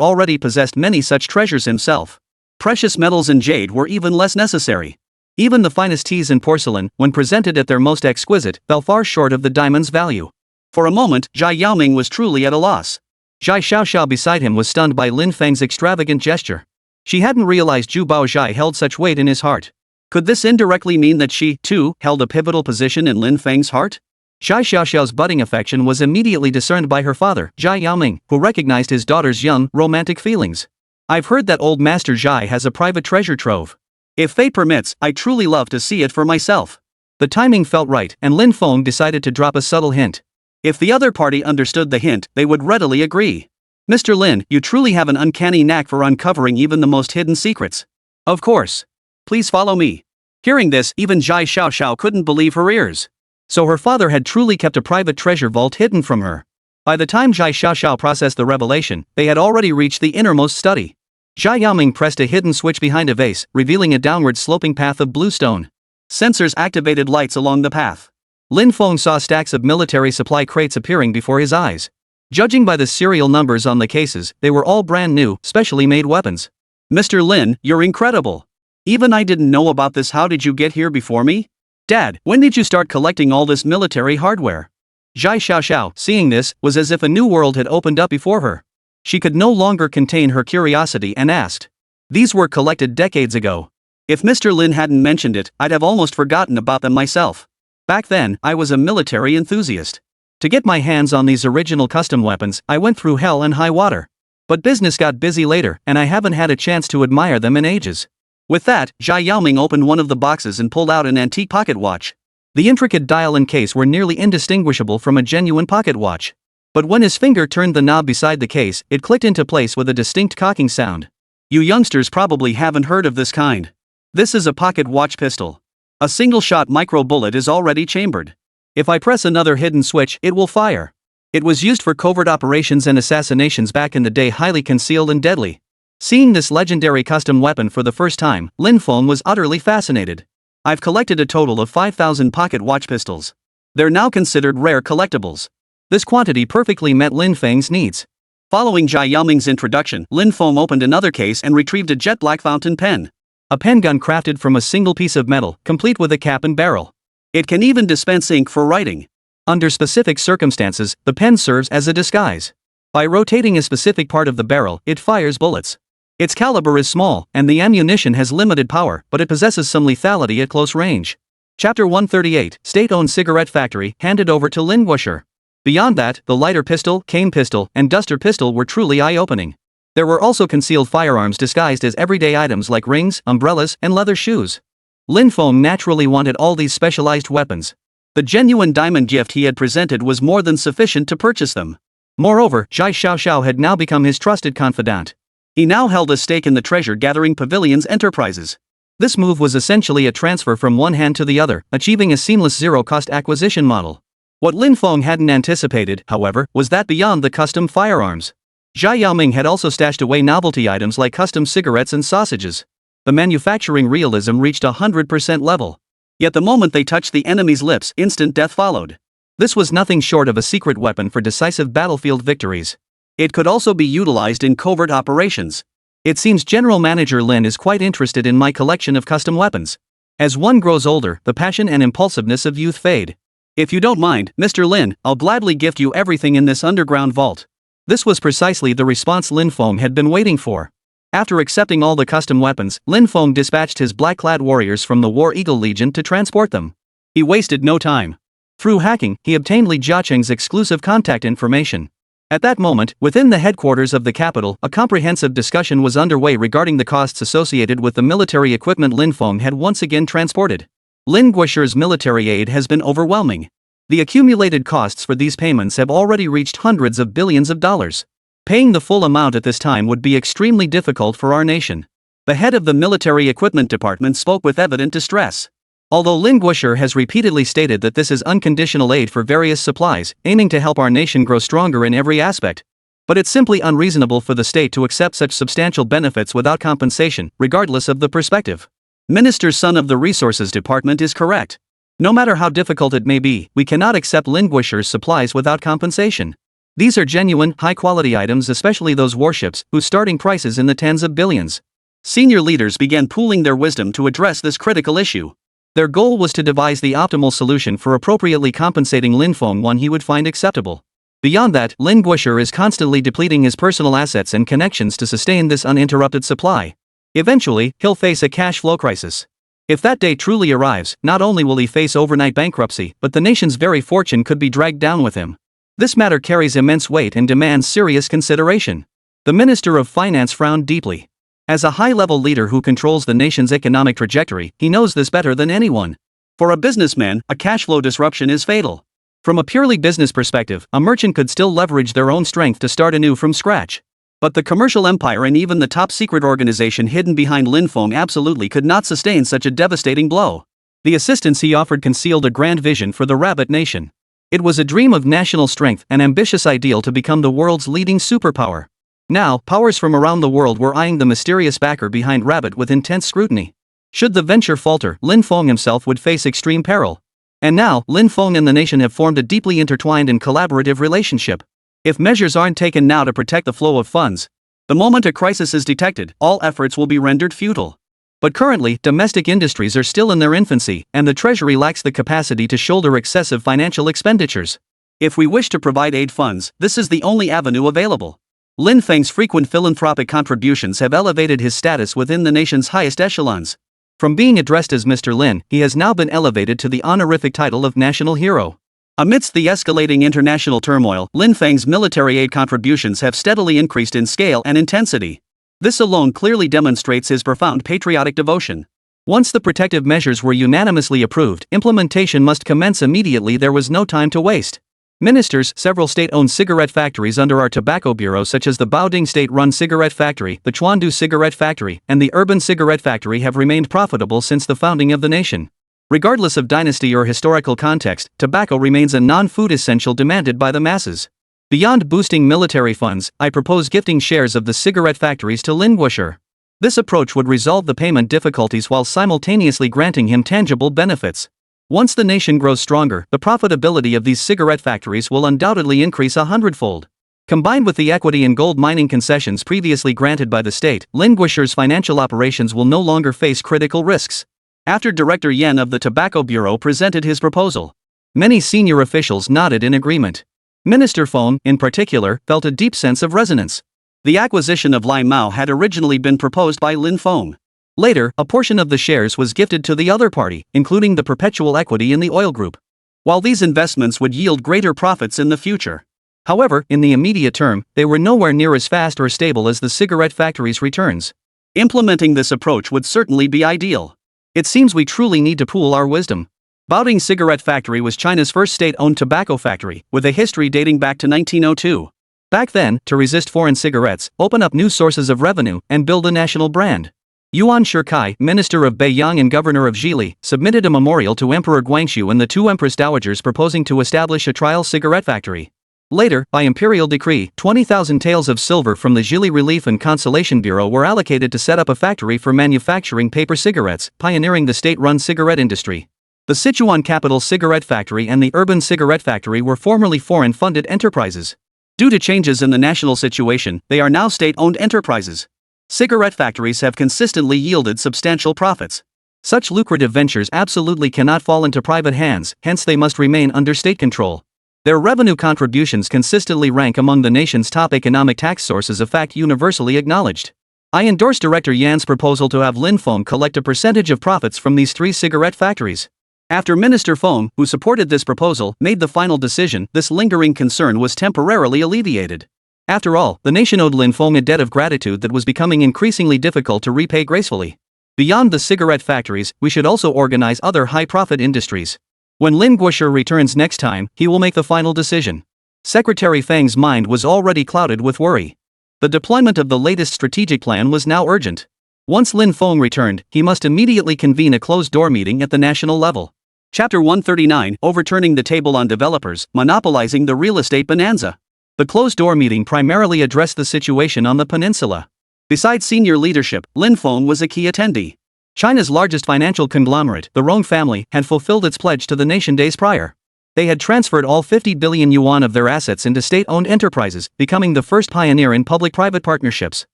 already possessed many such treasures himself. Precious metals and jade were even less necessary. Even the finest teas and porcelain, when presented at their most exquisite, fell far short of the diamond's value. For a moment, Zhai Yaoming was truly at a loss. Zhai Xiaoxiao beside him was stunned by Lin Feng's extravagant gesture. She hadn't realized Zhu Baozhai held such weight in his heart. Could this indirectly mean that she, too, held a pivotal position in Lin Feng's heart? Zhai Xiaoxiao's budding affection was immediately discerned by her father, Zhai Yaoming, who recognized his daughter's young, romantic feelings. I've heard that old Master Zhai has a private treasure trove. If fate permits, I'd truly love to see it for myself. The timing felt right, and Lin Feng decided to drop a subtle hint. If the other party understood the hint, they would readily agree. Mr. Lin, you truly have an uncanny knack for uncovering even the most hidden secrets. Of course. Please follow me. Hearing this, even Zhai Xiaoxiao couldn't believe her ears. So her father had truly kept a private treasure vault hidden from her. By the time Zhai Xiaoxiao processed the revelation, they had already reached the innermost study. Zhai Yaoming pressed a hidden switch behind a vase, revealing a downward sloping path of blue stone. Sensors activated lights along the path. Lin Feng saw stacks of military supply crates appearing before his eyes. Judging by the serial numbers on the cases, they were all brand new, specially made weapons. Mr. Lin, you're incredible. Even I didn't know about this. How did you get here before me? Dad, when did you start collecting all this military hardware? Zhai Xiaoxiao, seeing this, was as if a new world had opened up before her. She could no longer contain her curiosity and asked. These were collected decades ago. If Mr. Lin hadn't mentioned it, I'd have almost forgotten about them myself. Back then, I was a military enthusiast. To get my hands on these original custom weapons, I went through hell and high water. But business got busy later, and I haven't had a chance to admire them in ages. With that, Zhai Yaoming opened one of the boxes and pulled out an antique pocket watch. The intricate dial and case were nearly indistinguishable from a genuine pocket watch. But when his finger turned the knob beside the case, it clicked into place with a distinct cocking sound. You youngsters probably haven't heard of this kind. This is a pocket watch pistol. A single-shot micro-bullet is already chambered. If I press another hidden switch, it will fire. It was used for covert operations and assassinations back in the day, highly concealed and deadly. Seeing this legendary custom weapon for the first time, Lin Feng was utterly fascinated. I've collected a total of 5,000 pocket watch pistols. They're now considered rare collectibles. This quantity perfectly met Lin Feng's needs. Following Zhai Yaoming's introduction, Lin Feng opened another case and retrieved a jet black fountain pen. A pen gun crafted from a single piece of metal, complete with a cap and barrel. It can even dispense ink for writing. Under specific circumstances, the pen serves as a disguise. By rotating a specific part of the barrel, it fires bullets. Its caliber is small, and the ammunition has limited power, but it possesses some lethality at close range. Chapter 138, State-owned cigarette factory, handed over to Lin Wuxer. Beyond that, the lighter pistol, cane pistol, and duster pistol were truly eye-opening. There were also concealed firearms disguised as everyday items like rings, umbrellas, and leather shoes. Lin Feng naturally wanted all these specialized weapons. The genuine diamond gift he had presented was more than sufficient to purchase them. Moreover, Zhai Xiaoxiao had now become his trusted confidant. He now held a stake in the treasure-gathering pavilion's enterprises. This move was essentially a transfer from one hand to the other, achieving a seamless zero-cost acquisition model. What Lin Feng hadn't anticipated, however, was that beyond the custom firearms, Zhai Yaoming had also stashed away novelty items like custom cigarettes and sausages. The manufacturing realism reached 100% level. Yet the moment they touched the enemy's lips, instant death followed. This was nothing short of a secret weapon for decisive battlefield victories. It could also be utilized in covert operations. It seems General Manager Lin is quite interested in my collection of custom weapons. As one grows older, the passion and impulsiveness of youth fade. If you don't mind, Mr. Lin, I'll gladly gift you everything in this underground vault. This was precisely the response Lin Feng had been waiting for. After accepting all the custom weapons, Lin Feng dispatched his black-clad warriors from the War Eagle Legion to transport them. He wasted no time. Through hacking, he obtained Li Jiaqing's exclusive contact information. At that moment, within the headquarters of the capital, a comprehensive discussion was underway regarding the costs associated with the military equipment Lin Feng had once again transported. Lin Guosher's military aid has been overwhelming. The accumulated costs for these payments have already reached hundreds of billions of dollars. Paying the full amount at this time would be extremely difficult for our nation. The head of the military equipment department spoke with evident distress. Although Lin Guosher has repeatedly stated that this is unconditional aid for various supplies, aiming to help our nation grow stronger in every aspect. But it's simply unreasonable for the state to accept such substantial benefits without compensation, regardless of the perspective. Minister's son of the Resources Department is correct. No matter how difficult it may be, we cannot accept Lin Guosher's supplies without compensation. These are genuine, high-quality items, especially those warships, whose starting price is in the tens of billions. Senior leaders began pooling their wisdom to address this critical issue. Their goal was to devise the optimal solution for appropriately compensating Lin Feng, one he would find acceptable. Beyond that, Lin Guosher is constantly depleting his personal assets and connections to sustain this uninterrupted supply. Eventually, he'll face a cash flow crisis. If that day truly arrives, not only will he face overnight bankruptcy, but the nation's very fortune could be dragged down with him. This matter carries immense weight and demands serious consideration. The Minister of Finance frowned deeply. As a high-level leader who controls the nation's economic trajectory, he knows this better than anyone. For a businessman, a cash flow disruption is fatal. From a purely business perspective, a merchant could still leverage their own strength to start anew from scratch. But the commercial empire and even the top-secret organization hidden behind Lin Feng absolutely could not sustain such a devastating blow. The assistance he offered concealed a grand vision for the Rabbit Nation. It was a dream of national strength, an ambitious ideal to become the world's leading superpower. Now, powers from around the world were eyeing the mysterious backer behind Rabbit with intense scrutiny. Should the venture falter, Lin Feng himself would face extreme peril. And now, Lin Feng and the nation have formed a deeply intertwined and collaborative relationship. If measures aren't taken now to protect the flow of funds, the moment a crisis is detected, all efforts will be rendered futile. But currently, domestic industries are still in their infancy, and the Treasury lacks the capacity to shoulder excessive financial expenditures. If we wish to provide aid funds, this is the only avenue available. Lin Feng's frequent philanthropic contributions have elevated his status within the nation's highest echelons. From being addressed as Mr. Lin, he has now been elevated to the honorific title of national hero. Amidst the escalating international turmoil, Lin Feng's military aid contributions have steadily increased in scale and intensity. This alone clearly demonstrates his profound patriotic devotion. Once the protective measures were unanimously approved, implementation must commence immediately. There was no time to waste. Ministers, several state-owned cigarette factories under our tobacco bureau, such as the Baoding state-run cigarette factory, the Chuandu cigarette factory, and the urban cigarette factory, have remained profitable since the founding of the nation. Regardless of dynasty or historical context, tobacco remains a non-food essential demanded by the masses. Beyond boosting military funds, I propose gifting shares of the cigarette factories to Lin Guosher. This approach would resolve the payment difficulties while simultaneously granting him tangible benefits. Once the nation grows stronger, the profitability of these cigarette factories will undoubtedly increase 100-fold. Combined with the equity and gold mining concessions previously granted by the state, Lin Guosher's financial operations will no longer face critical risks. After Director Yen of the Tobacco Bureau presented his proposal, many senior officials nodded in agreement. Minister Feng, in particular, felt a deep sense of resonance. The acquisition of Lai Mao had originally been proposed by Lin Feng. Later, a portion of the shares was gifted to the other party, including the perpetual equity in the oil group. While these investments would yield greater profits in the future, however, in the immediate term, they were nowhere near as fast or stable as the cigarette factory's returns. Implementing this approach would certainly be ideal. It seems we truly need to pool our wisdom. Baoding Cigarette Factory was China's first state-owned tobacco factory, with a history dating back to 1902. Back then, to resist foreign cigarettes, open up new sources of revenue, and build a national brand, Yuan Shikai, Minister of Beiyang and Governor of Zhili, submitted a memorial to Emperor Guangxu and the two Empress Dowagers proposing to establish a trial cigarette factory. Later, by imperial decree, 20,000 taels of silver from the Zhili Relief and Consolation Bureau were allocated to set up a factory for manufacturing paper cigarettes, pioneering the state-run cigarette industry. The Sichuan Capital Cigarette Factory and the Urban Cigarette Factory were formerly foreign-funded enterprises. Due to changes in the national situation, they are now state-owned enterprises. Cigarette factories have consistently yielded substantial profits. Such lucrative ventures absolutely cannot fall into private hands, hence they must remain under state control. Their revenue contributions consistently rank among the nation's top economic tax sources, a fact universally acknowledged. I endorse Director Yan's proposal to have Lin Feng collect a percentage of profits from these three cigarette factories. After Minister Fong, who supported this proposal, made the final decision, this lingering concern was temporarily alleviated. After all, the nation owed Lin Fong a debt of gratitude that was becoming increasingly difficult to repay gracefully. Beyond the cigarette factories, we should also organize other high-profit industries. When Lin Guosher returns next time, he will make the final decision. Secretary Fang's mind was already clouded with worry. The deployment of the latest strategic plan was now urgent. Once Lin Fong returned, he must immediately convene a closed-door meeting at the national level. Chapter 139, Overturning the Table on Developers, Monopolizing the Real Estate Bonanza. The closed-door meeting primarily addressed the situation on the peninsula. Besides senior leadership, Lin Fong was a key attendee. China's largest financial conglomerate, the Rong family, had fulfilled its pledge to the nation days prior. They had transferred all 50 billion yuan of their assets into state-owned enterprises, becoming the first pioneer in public-private partnerships.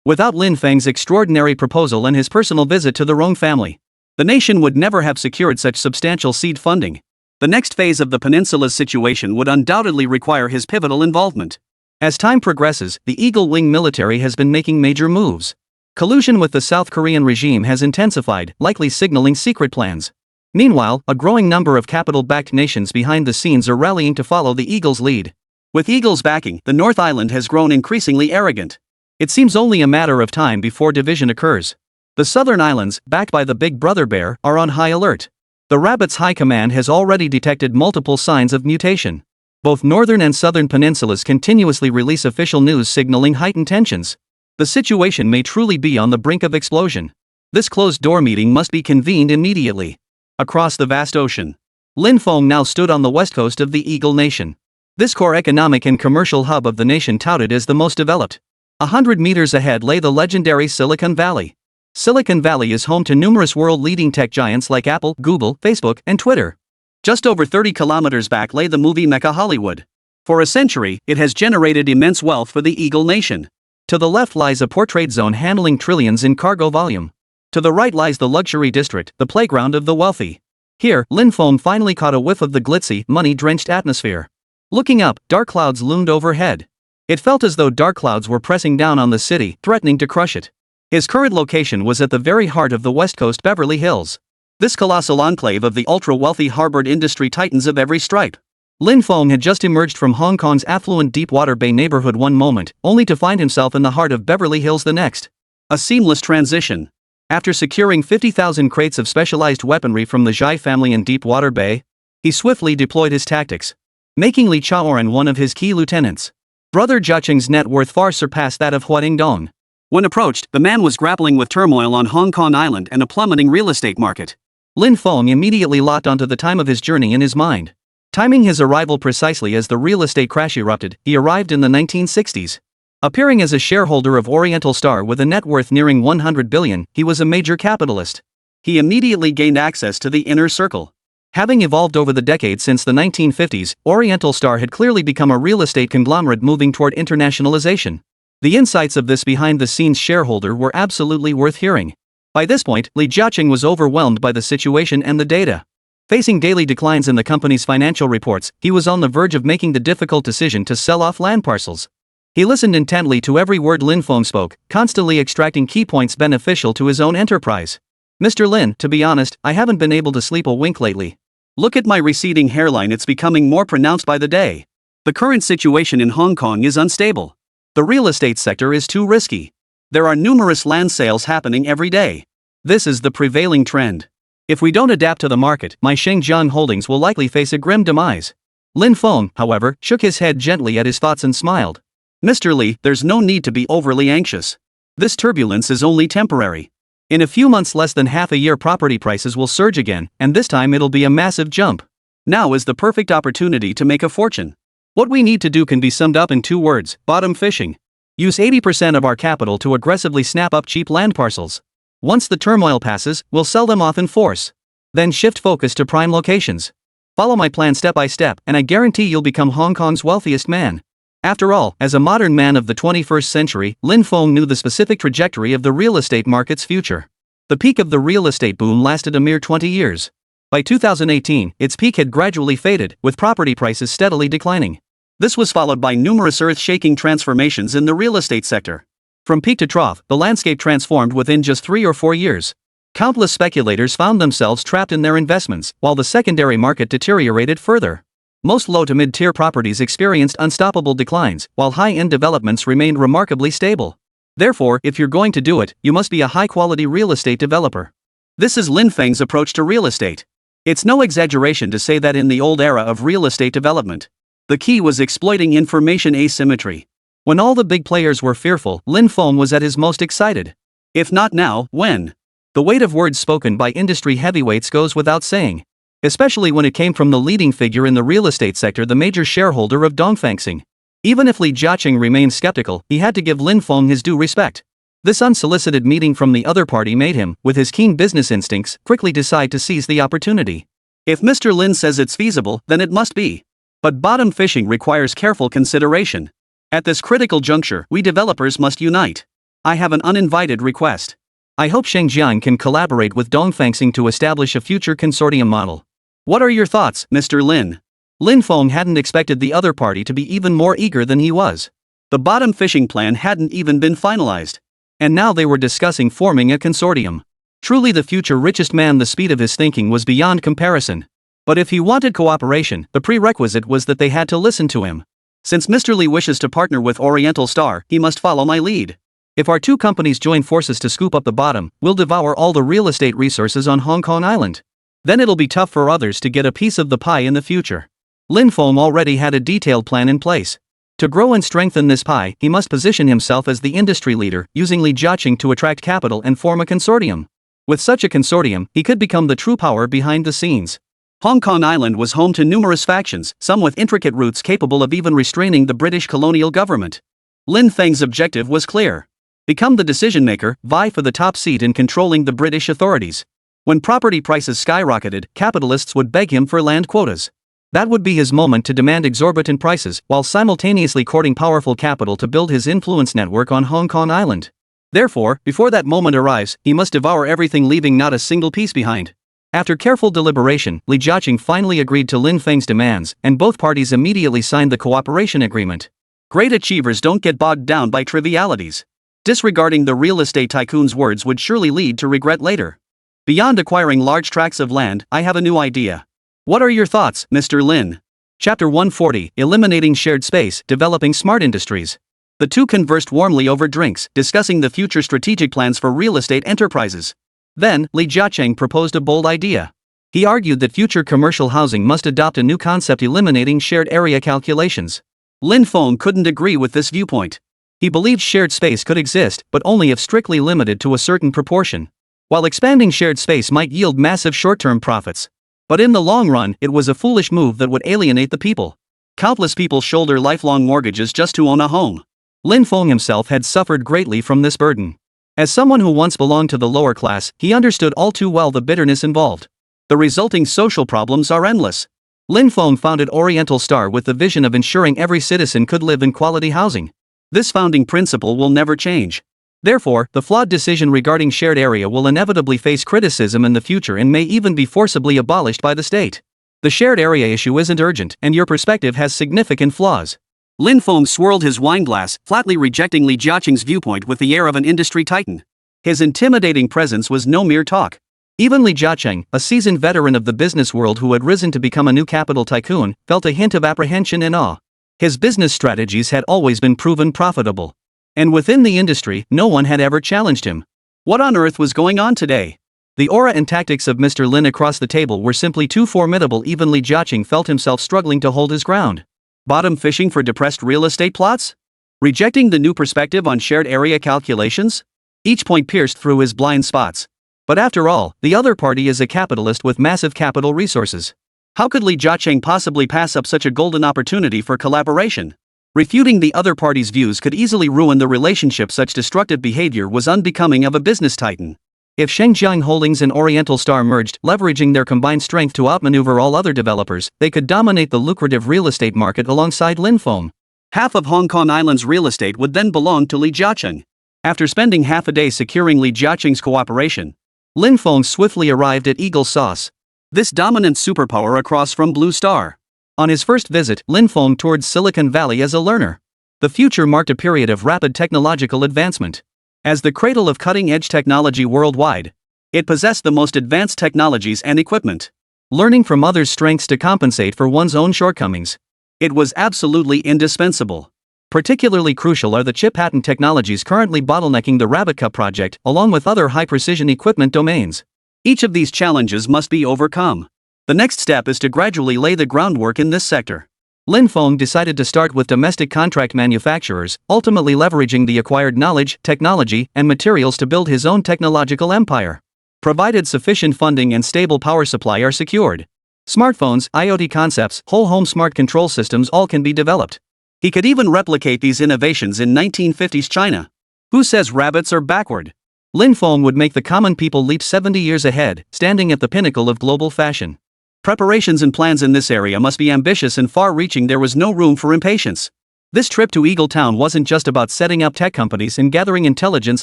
Without Lin Feng's extraordinary proposal and his personal visit to the Rong family, the nation would never have secured such substantial seed funding. The next phase of the peninsula's situation would undoubtedly require his pivotal involvement. As time progresses, the Eagle Wing military has been making major moves. Collusion with the South Korean regime has intensified, likely signaling secret plans. Meanwhile, a growing number of capital-backed nations behind the scenes are rallying to follow the Eagle's lead. With Eagle's backing, the North Island has grown increasingly arrogant. It seems only a matter of time before division occurs. The Southern Islands, backed by the Big Brother Bear, are on high alert. The Rabbit's High Command has already detected multiple signs of mutation. Both northern and southern peninsulas continuously release official news signaling heightened tensions. The situation may truly be on the brink of explosion. This closed-door meeting must be convened immediately. Across the vast ocean, Lin Fong now stood on the west coast of the Eagle Nation. This core economic and commercial hub of the nation touted as the most developed. 100 meters ahead lay the legendary Silicon Valley. Silicon Valley is home to numerous world-leading tech giants like Apple, Google, Facebook, and Twitter. Just over 30 kilometers back lay the movie Mecca Hollywood. For a century, it has generated immense wealth for the Eagle Nation. To the left lies a portrait zone handling trillions in cargo volume. To the right lies the luxury district, the playground of the wealthy. Here, Lin Fong finally caught a whiff of the glitzy, money-drenched atmosphere. Looking up, dark clouds loomed overhead. It felt as though dark clouds were pressing down on the city, threatening to crush it. His current location was at the very heart of the West Coast Beverly Hills. This colossal enclave of the ultra-wealthy harbored industry titans of every stripe. Lin Fong had just emerged from Hong Kong's affluent Deepwater Bay neighborhood one moment, only to find himself in the heart of Beverly Hills the next. A seamless transition. After securing 50,000 crates of specialized weaponry from the Zhai family in Deepwater Bay, he swiftly deployed his tactics, making Li Chaoran one of his key lieutenants. Brother Jiaqing's net worth far surpassed that of Hua Dingdong. When approached, the man was grappling with turmoil on Hong Kong Island and a plummeting real estate market. Lin Fong immediately locked onto the time of his journey in his mind. Timing his arrival precisely as the real estate crash erupted, he arrived in the 1960s. Appearing as a shareholder of Oriental Star with a net worth nearing 100 billion, he was a major capitalist. He immediately gained access to the inner circle. Having evolved over the decades since the 1950s, Oriental Star had clearly become a real estate conglomerate moving toward internationalization. The insights of this behind-the-scenes shareholder were absolutely worth hearing. By this point, Li Jiaqing was overwhelmed by the situation and the data. Facing daily declines in the company's financial reports, he was on the verge of making the difficult decision to sell off land parcels. He listened intently to every word Lin Fong spoke, constantly extracting key points beneficial to his own enterprise. Mr. Lin, to be honest, I haven't been able to sleep a wink lately. Look at my receding hairline, it's becoming more pronounced by the day. The current situation in Hong Kong is unstable. The real estate sector is too risky. There are numerous land sales happening every day. This is the prevailing trend. If we don't adapt to the market, my Shengjiang holdings will likely face a grim demise. Lin Fong, however, shook his head gently at his thoughts and smiled. Mr. Li, there's no need to be overly anxious. This turbulence is only temporary. In a few months, less than half a year, property prices will surge again, and this time it'll be a massive jump. Now is the perfect opportunity to make a fortune. What we need to do can be summed up in 2 words: bottom fishing. Use 80% of our capital to aggressively snap up cheap land parcels. Once the turmoil passes, we'll sell them off in force. Then shift focus to prime locations. Follow my plan step by step, and I guarantee you'll become Hong Kong's wealthiest man. After all, as a modern man of the 21st century, Lin Fong knew the specific trajectory of the real estate market's future. The peak of the real estate boom lasted a mere 20 years. By 2018, its peak had gradually faded, with property prices steadily declining. This was followed by numerous earth-shaking transformations in the real estate sector. From peak to trough, the landscape transformed within just 3 or 4 years. Countless speculators found themselves trapped in their investments, while the secondary market deteriorated further. Most low to mid-tier properties experienced unstoppable declines, while high-end developments remained remarkably stable. Therefore, if you're going to do it, you must be a high-quality real estate developer. This is Lin Feng's approach to real estate. It's no exaggeration to say that in the old era of real estate development, the key was exploiting information asymmetry. When all the big players were fearful, Lin Feng was at his most excited. If not now, when? The weight of words spoken by industry heavyweights goes without saying. Especially when it came from the leading figure in the real estate sector, the major shareholder of Dongfangxing. Even if Li Jiaqing remained skeptical, he had to give Lin Feng his due respect. This unsolicited meeting from the other party made him, with his keen business instincts, quickly decide to seize the opportunity. If Mr. Lin says it's feasible, then it must be. But bottom fishing requires careful consideration. At this critical juncture, we developers must unite. I have an uninvited request. I hope Shengjiang can collaborate with Dongfangxing to establish a future consortium model. What are your thoughts, Mr. Lin? Lin Feng hadn't expected the other party to be even more eager than he was. The bottom fishing plan hadn't even been finalized. And now they were discussing forming a consortium. Truly the future richest man, the speed of his thinking was beyond comparison. But if he wanted cooperation, the prerequisite was that they had to listen to him. Since Mr. Li wishes to partner with Oriental Star, he must follow my lead. If our two companies join forces to scoop up the bottom, we'll devour all the real estate resources on Hong Kong Island. Then it'll be tough for others to get a piece of the pie in the future. Lin Feng already had a detailed plan in place. To grow and strengthen this pie, he must position himself as the industry leader, using Li Jiaqing to attract capital and form a consortium. With such a consortium, he could become the true power behind the scenes. Hong Kong Island was home to numerous factions, some with intricate roots capable of even restraining the British colonial government. Lin Feng's objective was clear. Become the decision-maker, vie for the top seat in controlling the British authorities. When property prices skyrocketed, capitalists would beg him for land quotas. That would be his moment to demand exorbitant prices, while simultaneously courting powerful capital to build his influence network on Hong Kong Island. Therefore, before that moment arrives, he must devour everything, leaving not a single piece behind. After careful deliberation, Li Jiaqing finally agreed to Lin Feng's demands, and both parties immediately signed the cooperation agreement. Great achievers don't get bogged down by trivialities. Disregarding the real estate tycoon's words would surely lead to regret later. Beyond acquiring large tracts of land, I have a new idea. What are your thoughts, Mr. Lin? Chapter 140, Eliminating Shared Space, Developing Smart Industries. The two conversed warmly over drinks, discussing the future strategic plans for real estate enterprises. Then, Li Jiaqing proposed a bold idea. He argued that future commercial housing must adopt a new concept, eliminating shared area calculations. Lin Feng couldn't agree with this viewpoint. He believed shared space could exist, but only if strictly limited to a certain proportion. While expanding shared space might yield massive short-term profits, but in the long run, it was a foolish move that would alienate the people. Countless people shoulder lifelong mortgages just to own a home. Lin Feng himself had suffered greatly from this burden. As someone who once belonged to the lower class, he understood all too well the bitterness involved. The resulting social problems are endless. Lin Feng founded Oriental Star with the vision of ensuring every citizen could live in quality housing. This founding principle will never change. Therefore, the flawed decision regarding shared area will inevitably face criticism in the future and may even be forcibly abolished by the state. The shared area issue isn't urgent, and your perspective has significant flaws. Lin Feng swirled his wineglass, flatly rejecting Li Jiaqing's viewpoint with the air of an industry titan. His intimidating presence was no mere talk. Even Li Jiaqing, a seasoned veteran of the business world who had risen to become a new capital tycoon, felt a hint of apprehension and awe. His business strategies had always been proven profitable. And within the industry, no one had ever challenged him. What on earth was going on today? The aura and tactics of Mr. Lin across the table were simply too formidable. Even Li Jiaqing felt himself struggling to hold his ground. Bottom fishing for depressed real estate plots? Rejecting the new perspective on shared area calculations? Each point pierced through his blind spots. But after all, the other party is a capitalist with massive capital resources. How could Li Jiaqing possibly pass up such a golden opportunity for collaboration? Refuting the other party's views could easily ruin the relationship. Such destructive behavior was unbecoming of a business titan. If Shengjiang Holdings and Oriental Star merged, leveraging their combined strength to outmaneuver all other developers, they could dominate the lucrative real estate market alongside Lin Feng. Half of Hong Kong Island's real estate would then belong to Li Jiaqing. After spending half a day securing Li Jiaqing's cooperation, Lin Feng swiftly arrived at Eagle Sauce, this dominant superpower across from Blue Star. On his first visit, Lin Feng toured Silicon Valley as a learner. The future marked a period of rapid technological advancement. As the cradle of cutting-edge technology worldwide, It possessed the most advanced technologies and equipment. Learning from others' strengths to compensate for one's own shortcomings. It was absolutely indispensable. Particularly crucial are the chip patent technologies currently bottlenecking the Rabbit Cup project, along with other high-precision equipment domains. Each of these challenges must be overcome. The next step is to gradually lay the groundwork in this sector. Lin Feng decided to start with domestic contract manufacturers, ultimately leveraging the acquired knowledge, technology, and materials to build his own technological empire. Provided sufficient funding and stable power supply are secured, smartphones, IoT concepts, whole home smart control systems all can be developed. He could even replicate these innovations in 1950s China. Who says rabbits are backward? Lin Feng would make the common people leap 70 years ahead, standing at the pinnacle of global fashion. Preparations and plans in this area must be ambitious and far-reaching. There was no room for impatience. This trip to Eagle Town wasn't just about setting up tech companies and gathering intelligence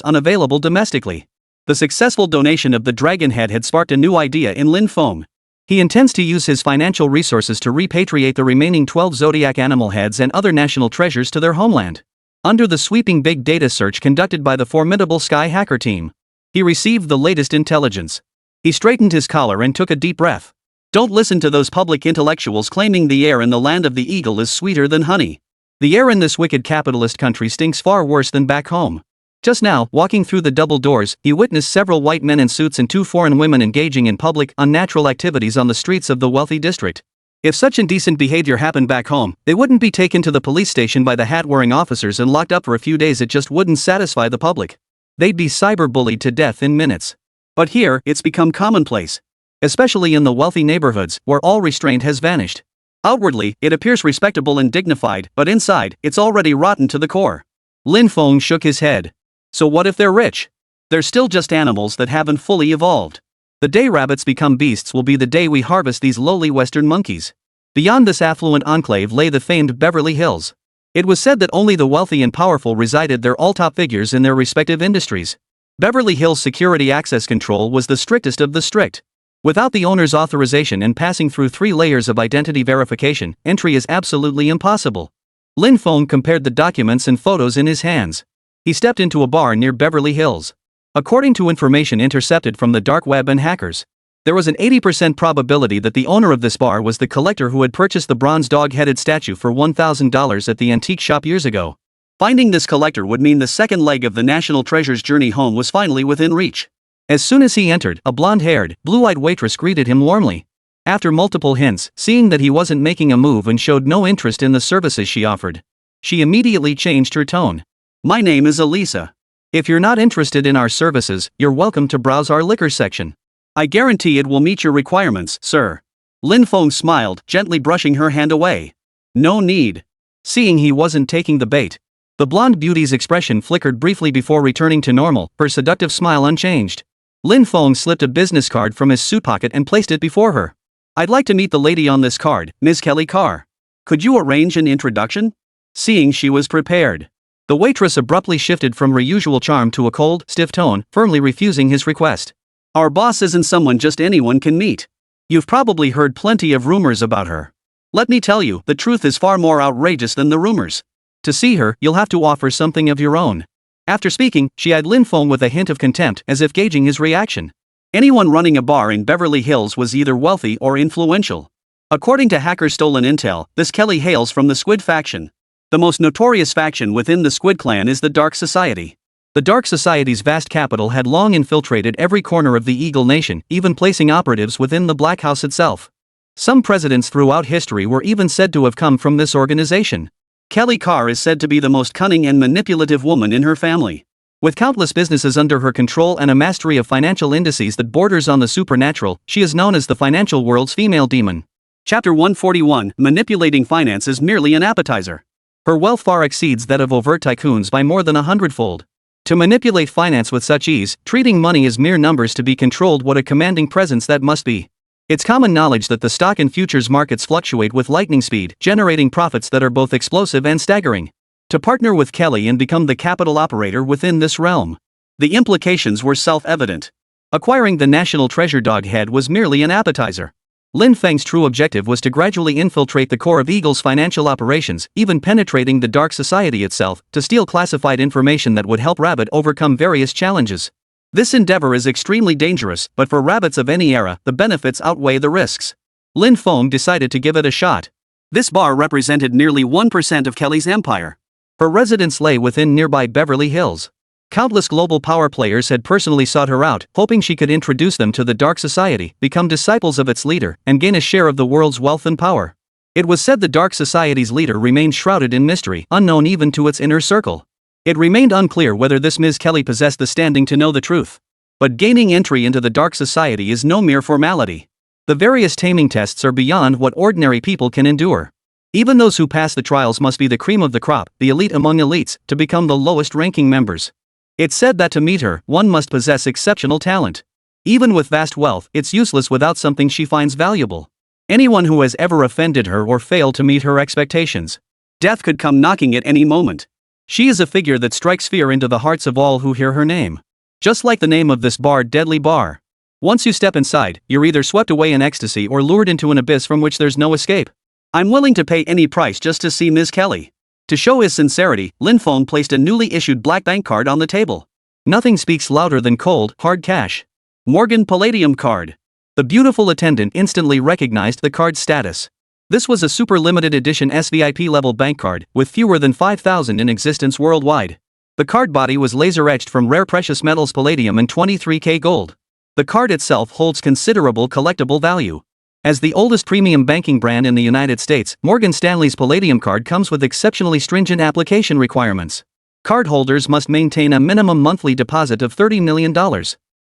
unavailable domestically. The successful donation of the Dragon Head had sparked a new idea in Lin Feng. He intends to use his financial resources to repatriate the remaining 12 zodiac animal heads and other national treasures to their homeland. Under the sweeping big data search conducted by the formidable Sky Hacker team, he received the latest intelligence. He straightened his collar and took a deep breath. Don't listen to those public intellectuals claiming the air in the land of the eagle is sweeter than honey. The air in this wicked capitalist country stinks far worse than back home. Just now, walking through the double doors, he witnessed several white men in suits and 2 foreign women engaging in public, unnatural activities on the streets of the wealthy district. If such indecent behavior happened back home, they wouldn't be taken to the police station by the hat-wearing officers and locked up for a few days. It just wouldn't satisfy the public. They'd be cyberbullied to death in minutes. But here, it's become commonplace. Especially in the wealthy neighborhoods, where all restraint has vanished. Outwardly, it appears respectable and dignified, but inside, it's already rotten to the core. Lin Feng shook his head. So what if they're rich? They're still just animals that haven't fully evolved. The day rabbits become beasts will be the day we harvest these lowly western monkeys. Beyond this affluent enclave lay the famed Beverly Hills. It was said that only the wealthy and powerful resided there, all top figures in their respective industries. Beverly Hills security access control was the strictest of the strict. Without the owner's authorization and passing through 3 layers of identity verification, entry is absolutely impossible. Lin Feng compared the documents and photos in his hands. He stepped into a bar near Beverly Hills. According to information intercepted from the dark web and hackers, there was an 80% probability that the owner of this bar was the collector who had purchased the bronze dog-headed statue for $1,000 at the antique shop years ago. Finding this collector would mean the second leg of the National Treasure's journey home was finally within reach. As soon as he entered, a blonde-haired, blue-eyed waitress greeted him warmly. After multiple hints, seeing that he wasn't making a move and showed no interest in the services she offered, she immediately changed her tone. My name is Elisa. If you're not interested in our services, you're welcome to browse our liquor section. I guarantee it will meet your requirements, sir. Lin Feng smiled, gently brushing her hand away. No need. Seeing he wasn't taking the bait, the blonde beauty's expression flickered briefly before returning to normal, her seductive smile unchanged. Lin Feng slipped a business card from his suit pocket and placed it before her. I'd like to meet the lady on this card, Ms. Kelly Carr. Could you arrange an introduction? Seeing she was prepared, the waitress abruptly shifted from her usual charm to a cold, stiff tone, firmly refusing his request. Our boss isn't someone just anyone can meet. You've probably heard plenty of rumors about her. Let me tell you, the truth is far more outrageous than the rumors. To see her, you'll have to offer something of your own. After speaking, she eyed Lin Feng with a hint of contempt, as if gauging his reaction. Anyone running a bar in Beverly Hills was either wealthy or influential. According to hackers' stolen intel, this Kelly hails from the Squid faction. The most notorious faction within the Squid clan is the Dark Society. The Dark Society's vast capital had long infiltrated every corner of the Eagle Nation, even placing operatives within the Black House itself. Some presidents throughout history were even said to have come from this organization. Kelly Carr is said to be the most cunning and manipulative woman in her family. With countless businesses under her control and a mastery of financial indices that borders on the supernatural, she is known as the financial world's female demon. Chapter 141, Manipulating Finance is merely an appetizer. Her wealth far exceeds that of overt tycoons by more than 100-fold. To manipulate finance with such ease, treating money as mere numbers to be controlled, what a commanding presence that must be. It's common knowledge that the stock and futures markets fluctuate with lightning speed, generating profits that are both explosive and staggering. To partner with Kelly and become the capital operator within this realm, the implications were self-evident. Acquiring the National Treasure Dog Head was merely an appetizer. Lin Feng's true objective was to gradually infiltrate the core of Eagle's financial operations, even penetrating the Dark Society itself, to steal classified information that would help Rabbit overcome various challenges. This endeavor is extremely dangerous, but for rabbits of any era, the benefits outweigh the risks. Lin Feng decided to give it a shot. This bar represented nearly 1% of Kelly's empire. Her residence lay within nearby Beverly Hills. Countless global power players had personally sought her out, hoping she could introduce them to the dark society, become disciples of its leader, and gain a share of the world's wealth and power. It was said the dark society's leader remained shrouded in mystery, unknown even to its inner circle. It remained unclear whether this Ms. Kelly possessed the standing to know the truth. But gaining entry into the dark society is no mere formality. The various taming tests are beyond what ordinary people can endure. Even those who pass the trials must be the cream of the crop, the elite among elites, to become the lowest-ranking members. It's said that to meet her, one must possess exceptional talent. Even with vast wealth, it's useless without something she finds valuable. Anyone who has ever offended her or failed to meet her expectations, death could come knocking at any moment. She is a figure that strikes fear into the hearts of all who hear her name. Just like the name of this bar, Deadly Bar. Once you step inside, you're either swept away in ecstasy or lured into an abyss from which there's no escape. I'm willing to pay any price just to see Ms. Kelly. To show his sincerity, Lin Feng placed a newly issued black bank card on the table. Nothing speaks louder than cold, hard cash. Morgan Palladium card. The beautiful attendant instantly recognized the card's status. This was a super limited edition SVIP level bank card, with fewer than 5,000 in existence worldwide. The card body was laser etched from rare precious metals palladium and 23K gold. The card itself holds considerable collectible value. As the oldest premium banking brand in the United States, Morgan Stanley's Palladium card comes with exceptionally stringent application requirements. Cardholders must maintain a minimum monthly deposit of $30 million.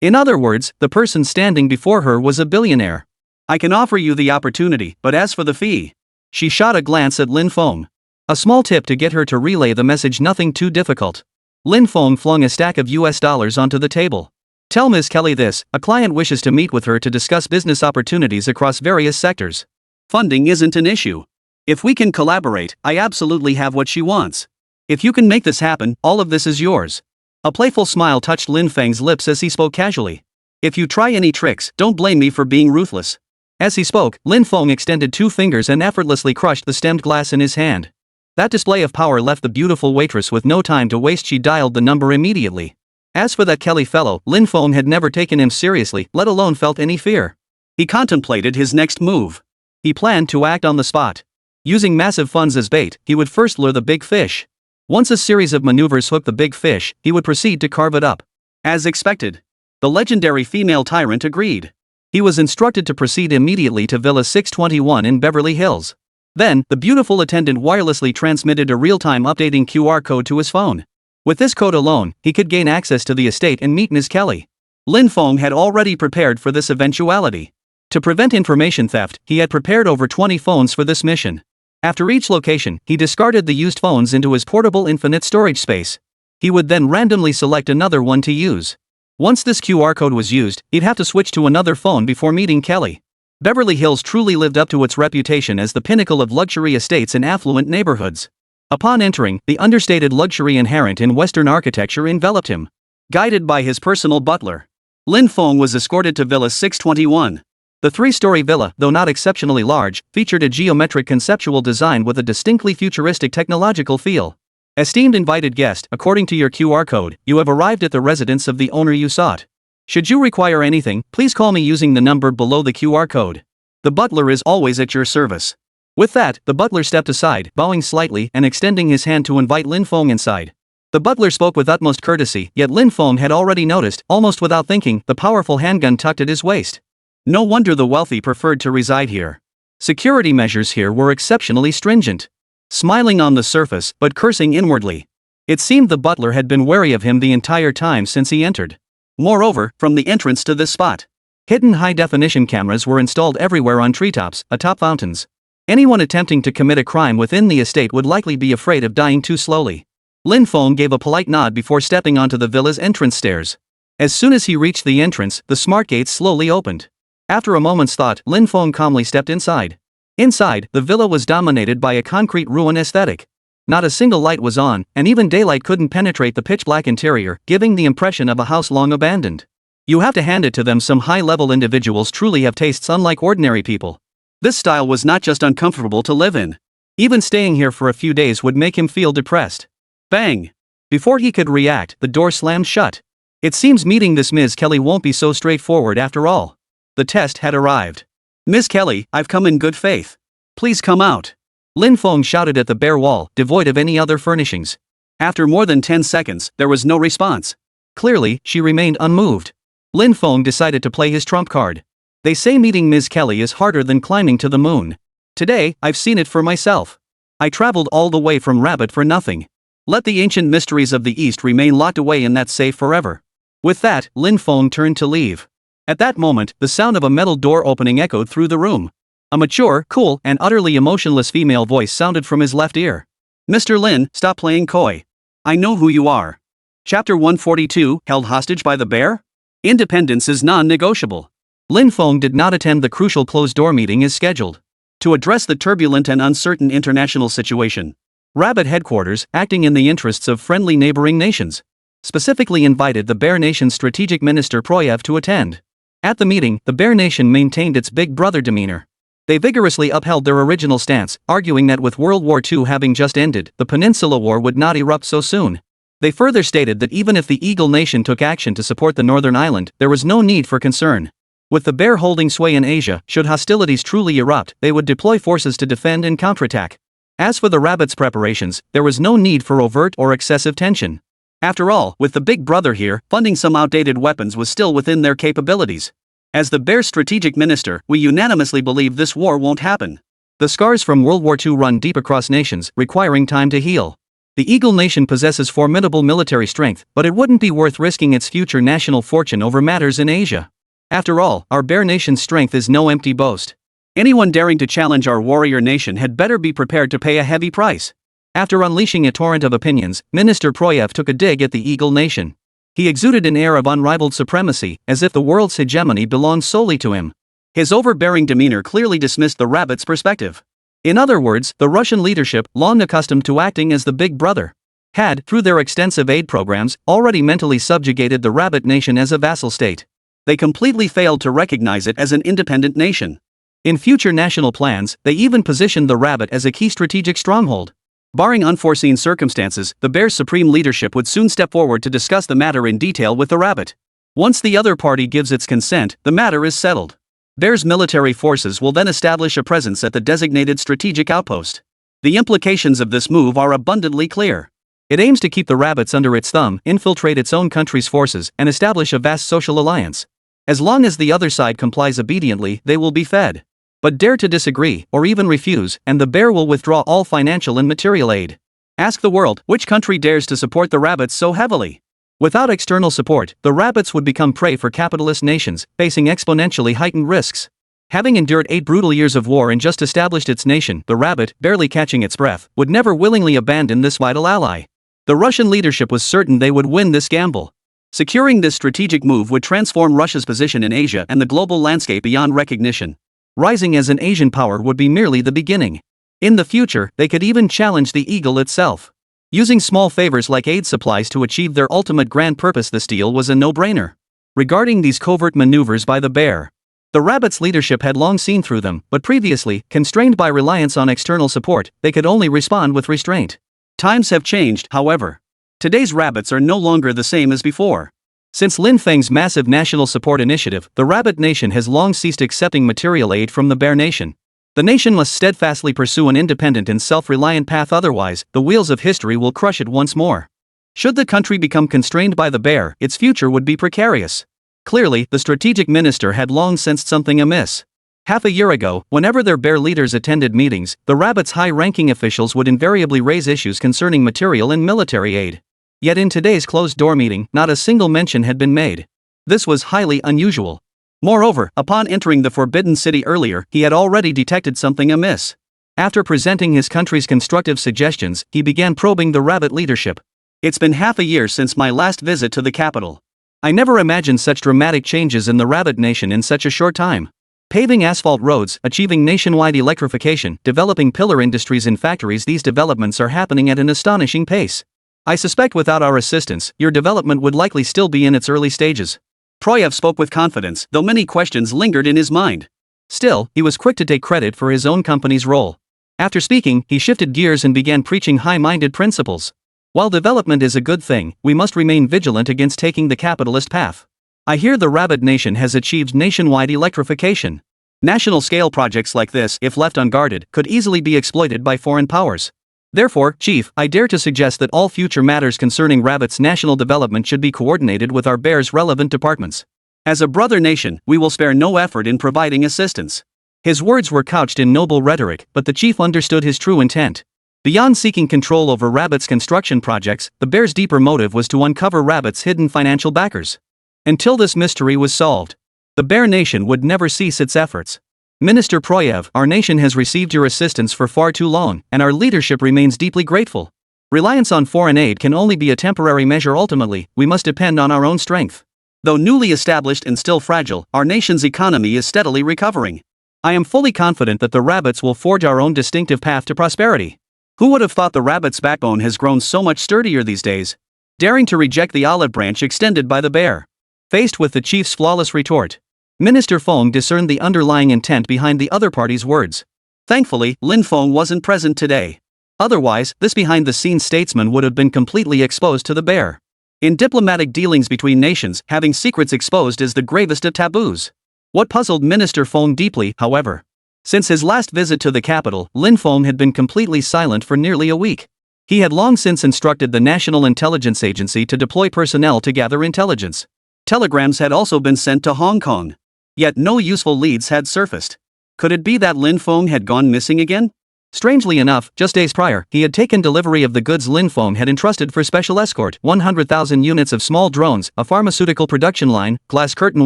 In other words, the person standing before her was a billionaire. I can offer you the opportunity, but as for the fee. She shot a glance at Lin Feng. A small tip to get her to relay the message, nothing too difficult. Lin Feng flung a stack of US dollars onto the table. Tell Ms. Kelly this, a client wishes to meet with her to discuss business opportunities across various sectors. Funding isn't an issue. If we can collaborate, I absolutely have what she wants. If you can make this happen, all of this is yours. A playful smile touched Lin Feng's lips as he spoke casually. If you try any tricks, don't blame me for being ruthless. As he spoke, Lin Feng extended 2 fingers and effortlessly crushed the stemmed glass in his hand. That display of power left the beautiful waitress with no time to waste. She dialed the number immediately. As for that Kelly fellow, Lin Feng had never taken him seriously, let alone felt any fear. He contemplated his next move. He planned to act on the spot. Using massive funds as bait, he would first lure the big fish. Once a series of maneuvers hooked the big fish, he would proceed to carve it up. As expected, the legendary female tyrant agreed. He was instructed to proceed immediately to Villa 621 in Beverly Hills. Then, the beautiful attendant wirelessly transmitted a real-time updating QR code to his phone. With this code alone, he could gain access to the estate and meet Ms. Kelly. Lin Feng had already prepared for this eventuality. To prevent information theft, he had prepared over 20 phones for this mission. After each location, he discarded the used phones into his portable infinite storage space. He would then randomly select another one to use. Once this QR code was used, he'd have to switch to another phone before meeting Kelly. Beverly Hills truly lived up to its reputation as the pinnacle of luxury estates in affluent neighborhoods. Upon entering, the understated luxury inherent in Western architecture enveloped him. Guided by his personal butler, Lin Feng was escorted to Villa 621. The 3-story villa, though not exceptionally large, featured a geometric conceptual design with a distinctly futuristic technological feel. Esteemed invited guest, according to your QR code, you have arrived at the residence of the owner you sought. Should you require anything, please call me using the number below the QR code. The butler is always at your service. With that, the butler stepped aside, bowing slightly and extending his hand to invite Lin Feng inside. The butler spoke with utmost courtesy, yet Lin Feng had already noticed, almost without thinking, the powerful handgun tucked at his waist. No wonder the wealthy preferred to reside here. Security measures here were exceptionally stringent. Smiling on the surface, but cursing inwardly. It seemed the butler had been wary of him the entire time since he entered. Moreover, from the entrance to this spot, hidden high-definition cameras were installed everywhere on treetops, atop fountains. Anyone attempting to commit a crime within the estate would likely be afraid of dying too slowly. Lin Feng gave a polite nod before stepping onto the villa's entrance stairs. As soon as he reached the entrance, the smart gates slowly opened. After a moment's thought, Lin Feng calmly stepped inside. Inside, the villa was dominated by a concrete ruin aesthetic. Not a single light was on, and even daylight couldn't penetrate the pitch-black interior, giving the impression of a house long abandoned. You have to hand it to them, some high-level individuals truly have tastes unlike ordinary people. This style was not just uncomfortable to live in. Even staying here for a few days would make him feel depressed. Bang! Before he could react, the door slammed shut. It seems meeting this Ms. Kelly won't be so straightforward after all. The test had arrived. Ms. Kelly, I've come in good faith. Please come out. Lin Feng shouted at the bare wall, devoid of any other furnishings. After more than 10 seconds, there was no response. Clearly, she remained unmoved. Lin Feng decided to play his trump card. They say meeting Ms. Kelly is harder than climbing to the moon. Today, I've seen it for myself. I traveled all the way from Rabbit for nothing. Let the ancient mysteries of the East remain locked away in that safe forever. With that, Lin Feng turned to leave. At that moment, the sound of a metal door opening echoed through the room. A mature, cool, and utterly emotionless female voice sounded from his left ear. Mr. Lin, stop playing coy. I know who you are. Chapter 142, Held Hostage by the Bear? Independence is non-negotiable. Lin Feng did not attend the crucial closed-door meeting as scheduled. To address the turbulent and uncertain international situation, Rabbit headquarters, acting in the interests of friendly neighboring nations, specifically invited the Bear Nation's strategic minister Proyev to attend. At the meeting, the Bear Nation maintained its big brother demeanor. They vigorously upheld their original stance, arguing that with World War II having just ended, the Peninsula War would not erupt so soon. They further stated that even if the Eagle Nation took action to support the Northern Island, there was no need for concern. With the Bear holding sway in Asia, should hostilities truly erupt, they would deploy forces to defend and counterattack. As for the Rabbit's preparations, there was no need for overt or excessive tension. After all, with the big brother here, funding some outdated weapons was still within their capabilities. As the Bear's strategic minister, we unanimously believe this war won't happen. The scars from World War II run deep across nations, requiring time to heal. The Eagle Nation possesses formidable military strength, but it wouldn't be worth risking its future national fortune over matters in Asia. After all, our Bear Nation's strength is no empty boast. Anyone daring to challenge our warrior nation had better be prepared to pay a heavy price. After unleashing a torrent of opinions, Minister Proyev took a dig at the Eagle Nation. He exuded an air of unrivaled supremacy, as if the world's hegemony belonged solely to him. His overbearing demeanor clearly dismissed the Rabbit's perspective. In other words, the Russian leadership, long accustomed to acting as the big brother, had, through their extensive aid programs, already mentally subjugated the Rabbit Nation as a vassal state. They completely failed to recognize it as an independent nation. In future national plans, they even positioned the Rabbit as a key strategic stronghold. Barring unforeseen circumstances, the Bear's supreme leadership would soon step forward to discuss the matter in detail with the Rabbit. Once the other party gives its consent, the matter is settled. Bear's military forces will then establish a presence at the designated strategic outpost. The implications of this move are abundantly clear. It aims to keep the Rabbits under its thumb, infiltrate its own country's forces, and establish a vast social alliance. As long as the other side complies obediently, they will be fed. But dare to disagree, or even refuse, and the Bear will withdraw all financial and material aid. Ask the world, which country dares to support the Rabbits so heavily? Without external support, the Rabbits would become prey for capitalist nations, facing exponentially heightened risks. Having endured 8 brutal years of war and just established its nation, the Rabbit, barely catching its breath, would never willingly abandon this vital ally. The Russian leadership was certain they would win this gamble. Securing this strategic move would transform Russia's position in Asia and the global landscape beyond recognition. Rising as an Asian power would be merely the beginning. In the future, they could even challenge the Eagle itself. Using small favors like aid supplies to achieve their ultimate grand purpose, this deal was a no-brainer. Regarding these covert maneuvers by the Bear, the Rabbit's leadership had long seen through them, but previously, constrained by reliance on external support, they could only respond with restraint. Times have changed, however. Today's Rabbits are no longer the same as before. Since Lin Feng's massive national support initiative, the Rabbit Nation has long ceased accepting material aid from the Bear Nation. The nation must steadfastly pursue an independent and self-reliant path, otherwise, the wheels of history will crush it once more. Should the country become constrained by the Bear, its future would be precarious. Clearly, the strategic minister had long sensed something amiss. Half a year ago, whenever their Bear leaders attended meetings, the Rabbit's high-ranking officials would invariably raise issues concerning material and military aid. Yet in today's closed-door meeting, not a single mention had been made. This was highly unusual. Moreover, upon entering the Forbidden City earlier, he had already detected something amiss. After presenting his country's constructive suggestions, he began probing the Rabbit leadership. It's been half a year since my last visit to the capital. I never imagined such dramatic changes in the Rabbit Nation in such a short time. Paving asphalt roads, achieving nationwide electrification, developing pillar industries in factories, these developments are happening at an astonishing pace. I suspect without our assistance, your development would likely still be in its early stages. Proyev spoke with confidence, though many questions lingered in his mind. Still, he was quick to take credit for his own company's role. After speaking, he shifted gears and began preaching high-minded principles. While development is a good thing, we must remain vigilant against taking the capitalist path. I hear the Rabbit Nation has achieved nationwide electrification. National-scale projects like this, if left unguarded, could easily be exploited by foreign powers. Therefore, Chief, I dare to suggest that all future matters concerning Rabbit's national development should be coordinated with our Bear's relevant departments. As a brother nation, we will spare no effort in providing assistance. His words were couched in noble rhetoric, but the chief understood his true intent. Beyond seeking control over Rabbit's construction projects, the Bear's deeper motive was to uncover Rabbit's hidden financial backers. Until this mystery was solved, the Bear Nation would never cease its efforts. Minister Proyev, our nation has received your assistance for far too long, and our leadership remains deeply grateful. Reliance on foreign aid can only be a temporary measure. Ultimately, we must depend on our own strength. Though newly established and still fragile, our nation's economy is steadily recovering. I am fully confident that the Rabbits will forge our own distinctive path to prosperity. Who would have thought the Rabbit's backbone has grown so much sturdier these days? Daring to reject the olive branch extended by the Bear. Faced with the chief's flawless retort, Minister Fong discerned the underlying intent behind the other party's words. Thankfully, Lin Fong wasn't present today. Otherwise, this behind-the-scenes statesman would have been completely exposed to the Bear. In diplomatic dealings between nations, having secrets exposed is the gravest of taboos. What puzzled Minister Fong deeply, however, since his last visit to the capital, Lin Fong had been completely silent for nearly a week. He had long since instructed the National Intelligence Agency to deploy personnel to gather intelligence. Telegrams had also been sent to Hong Kong. Yet no useful leads had surfaced. Could it be that Lin Fong had gone missing again? Strangely enough, just days prior, he had taken delivery of the goods Lin Fong had entrusted for special escort: 100,000 units of small drones, a pharmaceutical production line, glass curtain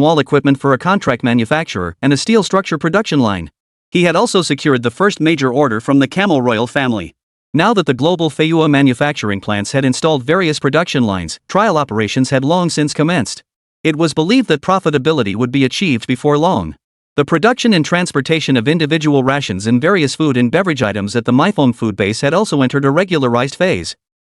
wall equipment for a contract manufacturer, and a steel structure production line. He had also secured the first major order from the Camel Royal family. Now that the global Feiyue manufacturing plants had installed various production lines, trial operations had long since commenced. It was believed that profitability would be achieved before long. The production and transportation of individual rations and various food and beverage items at the Maifeng food base had also entered a regularized phase.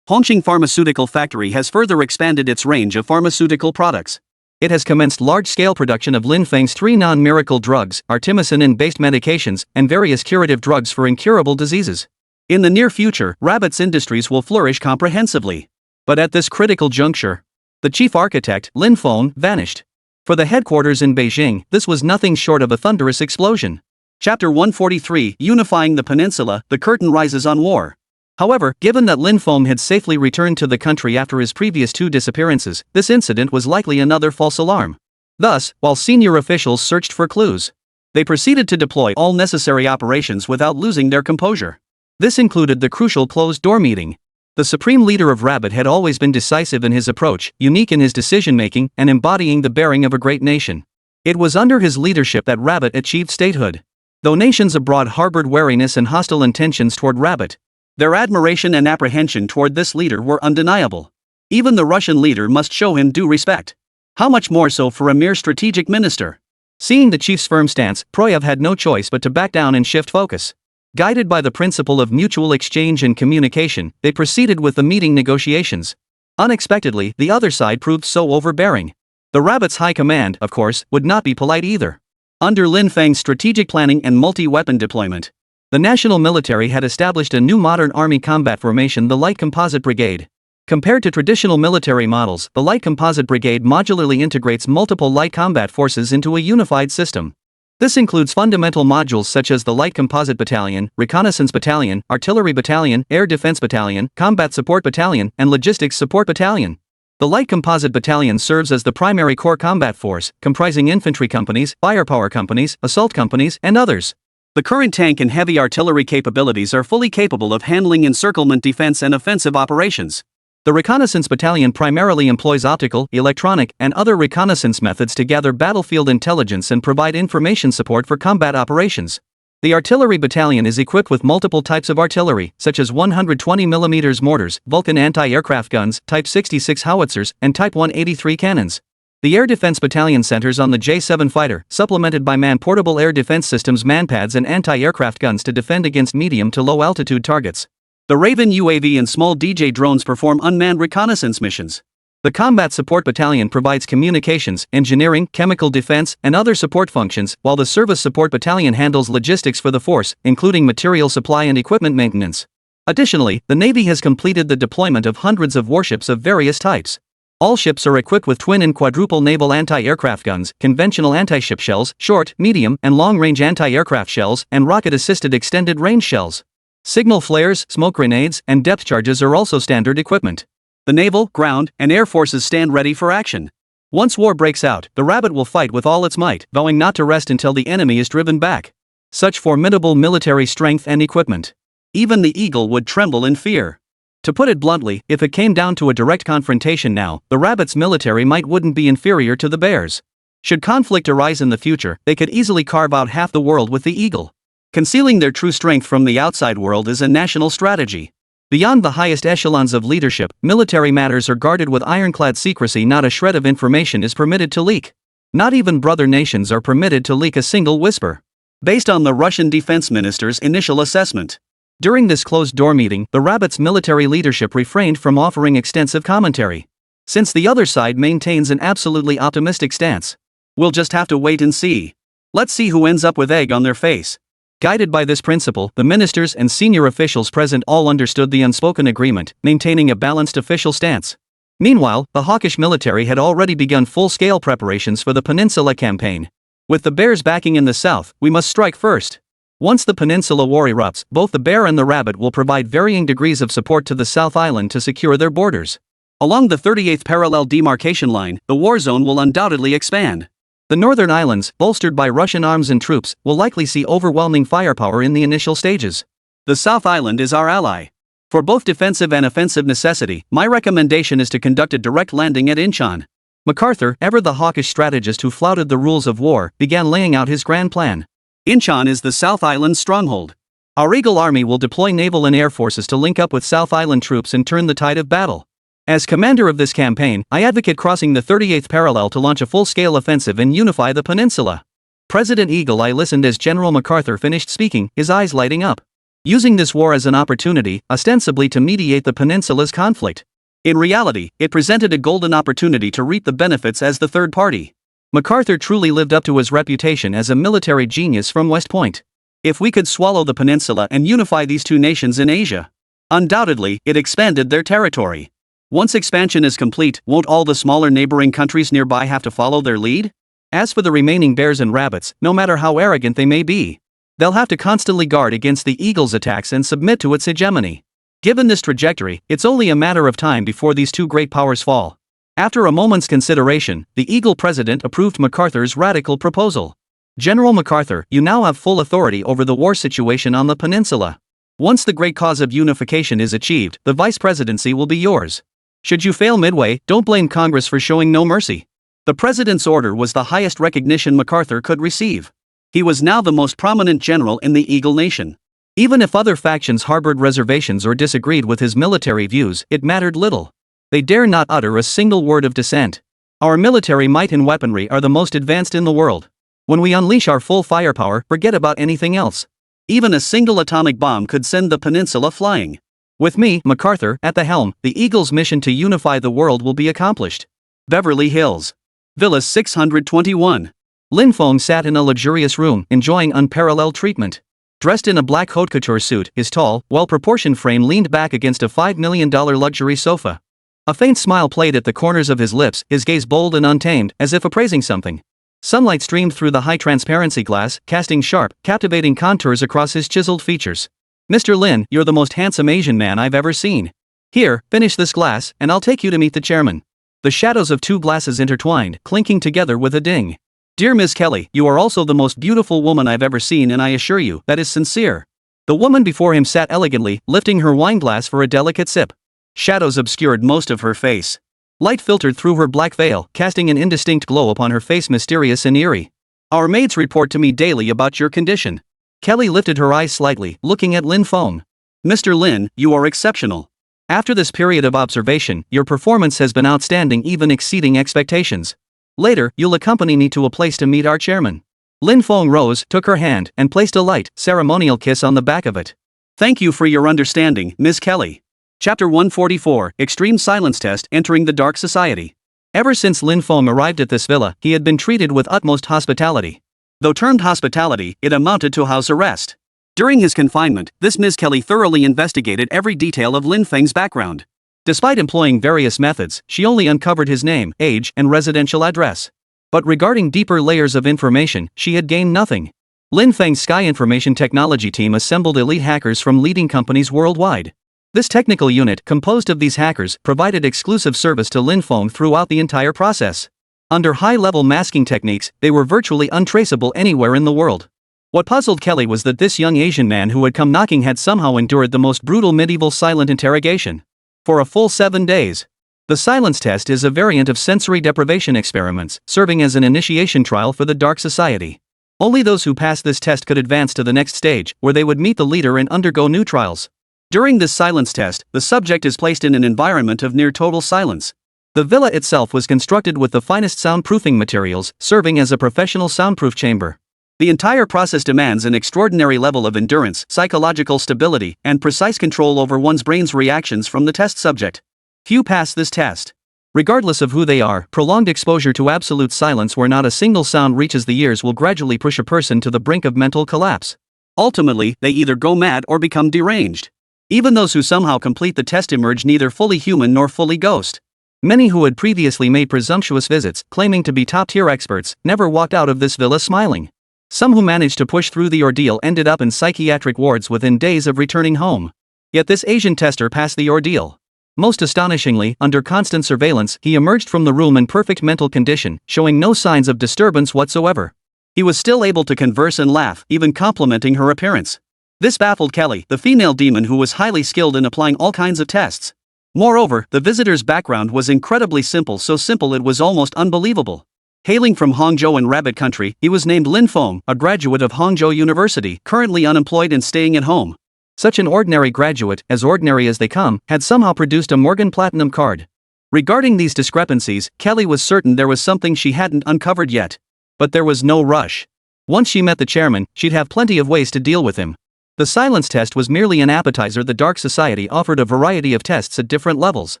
Hongqing Pharmaceutical Factory has further expanded its range of pharmaceutical products. It has commenced large-scale production of Lin Feng's 3 non-miracle drugs, artemisinin-based medications, and various curative drugs for incurable diseases. In the near future, Rabbit's industries will flourish comprehensively. But at this critical juncture, the chief architect, Lin Fong, vanished. For the headquarters in Beijing, this was nothing short of a thunderous explosion. Chapter 143, Unifying the Peninsula, the curtain rises on war. However, given that Lin Fong had safely returned to the country after his previous 2 disappearances, this incident was likely another false alarm. Thus, while senior officials searched for clues, they proceeded to deploy all necessary operations without losing their composure. This included the crucial closed-door meeting. The supreme leader of Rabbit had always been decisive in his approach, unique in his decision-making, and embodying the bearing of a great nation. It was under his leadership that Rabbit achieved statehood. Though nations abroad harbored wariness and hostile intentions toward Rabbit, their admiration and apprehension toward this leader were undeniable. Even the Russian leader must show him due respect. How much more so for a mere strategic minister? Seeing the chief's firm stance, Proyev had no choice but to back down and shift focus. Guided by the principle of mutual exchange and communication, they proceeded with the meeting negotiations. Unexpectedly, the other side proved so overbearing. The Rabbit's high command, of course, would not be polite either. Under Lin Feng's strategic planning and multi-weapon deployment, the national military had established a new modern army combat formation, the Light Composite Brigade. Compared to traditional military models, the Light Composite Brigade modularly integrates multiple light combat forces into a unified system. This includes fundamental modules such as the Light Composite Battalion, Reconnaissance Battalion, Artillery Battalion, Air Defense Battalion, Combat Support Battalion, and Logistics Support Battalion. The Light Composite Battalion serves as the primary core combat force, comprising infantry companies, firepower companies, assault companies, and others. The current tank and heavy artillery capabilities are fully capable of handling encirclement defense and offensive operations. The Reconnaissance Battalion primarily employs optical, electronic, and other reconnaissance methods to gather battlefield intelligence and provide information support for combat operations. The Artillery Battalion is equipped with multiple types of artillery, such as 120mm mortars, Vulcan anti-aircraft guns, Type 66 howitzers, and Type 183 cannons. The Air Defense Battalion centers on the J-7 fighter, supplemented by man-portable air defense systems, manpads, and anti-aircraft guns to defend against medium to low-altitude targets. The Raven UAV and small DJ drones perform unmanned reconnaissance missions. The Combat Support Battalion provides communications, engineering, chemical defense, and other support functions, while the Service Support Battalion handles logistics for the force, including material supply and equipment maintenance. Additionally, the Navy has completed the deployment of hundreds of warships of various types. All ships are equipped with twin and quadruple naval anti-aircraft guns, conventional anti-ship shells, short, medium, and long-range anti-aircraft shells, and rocket-assisted extended-range shells. Signal flares, smoke grenades, and depth charges are also standard equipment. The naval, ground, and air forces stand ready for action. Once war breaks out, the Rabbit will fight with all its might, vowing not to rest until the enemy is driven back. Such formidable military strength and equipment. Even the Eagle would tremble in fear. To put it bluntly, if it came down to a direct confrontation now, the Rabbit's military might wouldn't be inferior to the Bear's. Should conflict arise in the future, they could easily carve out half the world with the Eagle. Concealing their true strength from the outside world is a national strategy. Beyond the highest echelons of leadership, military matters are guarded with ironclad secrecy. Not a shred of information is permitted to leak. Not even brother nations are permitted to leak a single whisper. Based on the Russian defense minister's initial assessment. During this closed-door meeting, the Rabbit's military leadership refrained from offering extensive commentary. Since the other side maintains an absolutely optimistic stance. We'll just have to wait and see. Let's see who ends up with egg on their face. Guided by this principle, the ministers and senior officials present all understood the unspoken agreement, maintaining a balanced official stance. Meanwhile, the hawkish military had already begun full-scale preparations for the Peninsula campaign. With the Bears backing in the south, we must strike first. Once the Peninsula War erupts, both the Bear and the Rabbit will provide varying degrees of support to the South Island to secure their borders. Along the 38th parallel demarcation line, the war zone will undoubtedly expand. The northern islands, bolstered by Russian arms and troops, will likely see overwhelming firepower in the initial stages. The South Island is our ally. For both defensive and offensive necessity, my recommendation is to conduct a direct landing at Incheon. MacArthur, ever the hawkish strategist who flouted the rules of war, began laying out his grand plan. Incheon is the South Island stronghold. Our Eagle Army will deploy naval and air forces to link up with South Island troops and turn the tide of battle. As commander of this campaign, I advocate crossing the 38th parallel to launch a full-scale offensive and unify the peninsula. President Eagle I listened as General MacArthur finished speaking, his eyes lighting up. Using this war as an opportunity, ostensibly to mediate the peninsula's conflict. In reality, it presented a golden opportunity to reap the benefits as the third party. MacArthur truly lived up to his reputation as a military genius from West Point. If we could swallow the peninsula and unify these two nations in Asia, undoubtedly, it expanded their territory. Once expansion is complete, won't all the smaller neighboring countries nearby have to follow their lead? As for the remaining Bears and Rabbits, no matter how arrogant they may be, they'll have to constantly guard against the Eagle's attacks and submit to its hegemony. Given this trajectory, it's only a matter of time before these two great powers fall. After a moment's consideration, the Eagle president approved MacArthur's radical proposal. General MacArthur, you now have full authority over the war situation on the peninsula. Once the great cause of unification is achieved, the vice presidency will be yours. Should you fail midway, don't blame Congress for showing no mercy. The president's order was the highest recognition MacArthur could receive. He was now the most prominent general in the Eagle Nation. Even if other factions harbored reservations or disagreed with his military views, it mattered little. They dare not utter a single word of dissent. Our military might and weaponry are the most advanced in the world. When we unleash our full firepower, forget about anything else. Even a single atomic bomb could send the peninsula flying. With me, MacArthur, at the helm, the Eagle's mission to unify the world will be accomplished. Beverly Hills. Villa 621. Lin Feng sat in a luxurious room, enjoying unparalleled treatment. Dressed in a black haute couture suit, his tall, well-proportioned frame leaned back against a $5 million luxury sofa. A faint smile played at the corners of his lips, his gaze bold and untamed, as if appraising something. Sunlight streamed through the high-transparency glass, casting sharp, captivating contours across his chiseled features. Mr. Lin, you're the most handsome Asian man I've ever seen. Here, finish this glass, and I'll take you to meet the chairman. The shadows of two glasses intertwined, clinking together with a ding. Dear Miss Kelly, you are also the most beautiful woman I've ever seen, and I assure you, that is sincere. The woman before him sat elegantly, lifting her wineglass for a delicate sip. Shadows obscured most of her face. Light filtered through her black veil, casting an indistinct glow upon her face, mysterious and eerie. Our maids report to me daily about your condition. Kelly lifted her eyes slightly, looking at Lin Feng. Mr. Lin, you are exceptional. After this period of observation, your performance has been outstanding, even exceeding expectations. Later, you'll accompany me to a place to meet our chairman. Lin Feng rose, took her hand, and placed a light, ceremonial kiss on the back of it. Thank you for your understanding, Ms. Kelly. Chapter 144, Extreme Silence Test, Entering the Dark Society. Ever since Lin Feng arrived at this villa, he had been treated with utmost hospitality. Though termed hospitality, it amounted to house arrest. During his confinement, this Ms. Kelly thoroughly investigated every detail of Lin Feng's background. Despite employing various methods, she only uncovered his name, age, and residential address. But regarding deeper layers of information, she had gained nothing. Lin Feng's Sky Information Technology team assembled elite hackers from leading companies worldwide. This technical unit, composed of these hackers, provided exclusive service to Lin Feng throughout the entire process. Under high-level masking techniques, they were virtually untraceable anywhere in the world. What puzzled Kelly was that this young Asian man who had come knocking had somehow endured the most brutal medieval silent interrogation. For a full 7 days. The silence test is a variant of sensory deprivation experiments, serving as an initiation trial for the Dark Society. Only those who passed this test could advance to the next stage, where they would meet the leader and undergo new trials. During this silence test, the subject is placed in an environment of near total silence. The villa itself was constructed with the finest soundproofing materials, serving as a professional soundproof chamber. The entire process demands an extraordinary level of endurance, psychological stability, and precise control over one's brain's reactions from the test subject. Few pass this test. Regardless of who they are, prolonged exposure to absolute silence where not a single sound reaches the ears will gradually push a person to the brink of mental collapse. Ultimately, they either go mad or become deranged. Even those who somehow complete the test emerge neither fully human nor fully ghost. Many who had previously made presumptuous visits, claiming to be top-tier experts, never walked out of this villa smiling. Some who managed to push through the ordeal ended up in psychiatric wards within days of returning home. Yet this Asian tester passed the ordeal. Most astonishingly, under constant surveillance, he emerged from the room in perfect mental condition, showing no signs of disturbance whatsoever. He was still able to converse and laugh, even complimenting her appearance. This baffled Kelly, the female demon who was highly skilled in applying all kinds of tests. Moreover, the visitor's background was incredibly simple, so simple it was almost unbelievable. Hailing from Hangzhou in Rabbit Country, he was named Lin Feng, a graduate of Hangzhou University, currently unemployed and staying at home. Such an ordinary graduate, as ordinary as they come, had somehow produced a Morgan Platinum card. Regarding these discrepancies, Kelly was certain there was something she hadn't uncovered yet. But there was no rush. Once she met the chairman, she'd have plenty of ways to deal with him. The silence test was merely an appetizer. The Dark Society offered a variety of tests at different levels.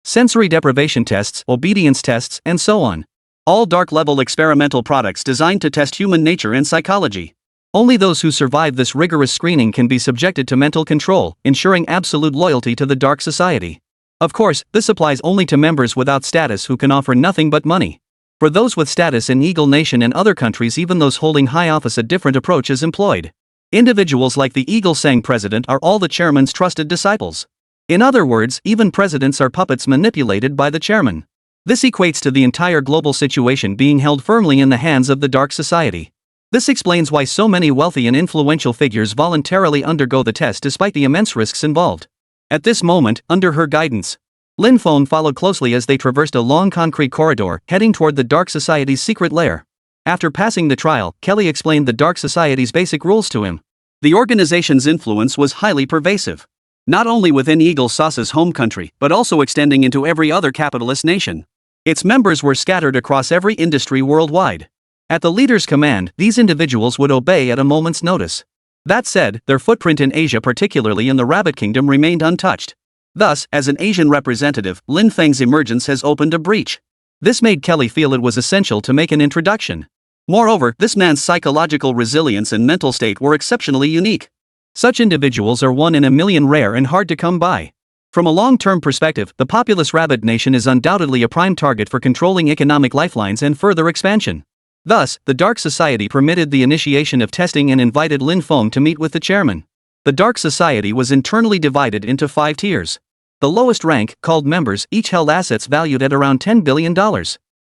Sensory deprivation tests, obedience tests, and so on. All dark-level experimental products designed to test human nature and psychology. Only those who survive this rigorous screening can be subjected to mental control, ensuring absolute loyalty to the Dark Society. Of course, this applies only to members without status who can offer nothing but money. For those with status in Eagle Nation and other countries, even those holding high office, a different approach is employed. Individuals like the Eagle Sang president are all the chairman's trusted disciples. In other words, even presidents are puppets manipulated by the chairman. This equates to the entire global situation being held firmly in the hands of the Dark Society. This explains why so many wealthy and influential figures voluntarily undergo the test despite the immense risks involved. At this moment, under her guidance, Lin Feng followed closely as they traversed a long concrete corridor, heading toward the Dark Society's secret lair. After passing the trial, Kelly explained the Dark Society's basic rules to him. The organization's influence was highly pervasive. Not only within Eagle Sauce's home country, but also extending into every other capitalist nation. Its members were scattered across every industry worldwide. At the leader's command, these individuals would obey at a moment's notice. That said, their footprint in Asia, particularly in the Rabbit Kingdom, remained untouched. Thus, as an Asian representative, Lin Feng's emergence has opened a breach. This made Kelly feel it was essential to make an introduction. Moreover, this man's psychological resilience and mental state were exceptionally unique. Such individuals are one in a million, rare and hard to come by. From a long-term perspective, the populous Rabbit Nation is undoubtedly a prime target for controlling economic lifelines and further expansion. Thus, the Dark Society permitted the initiation of testing and invited Lin Feng to meet with the chairman. The Dark Society was internally divided into 5 tiers. The lowest rank, called members, each held assets valued at around $10 billion.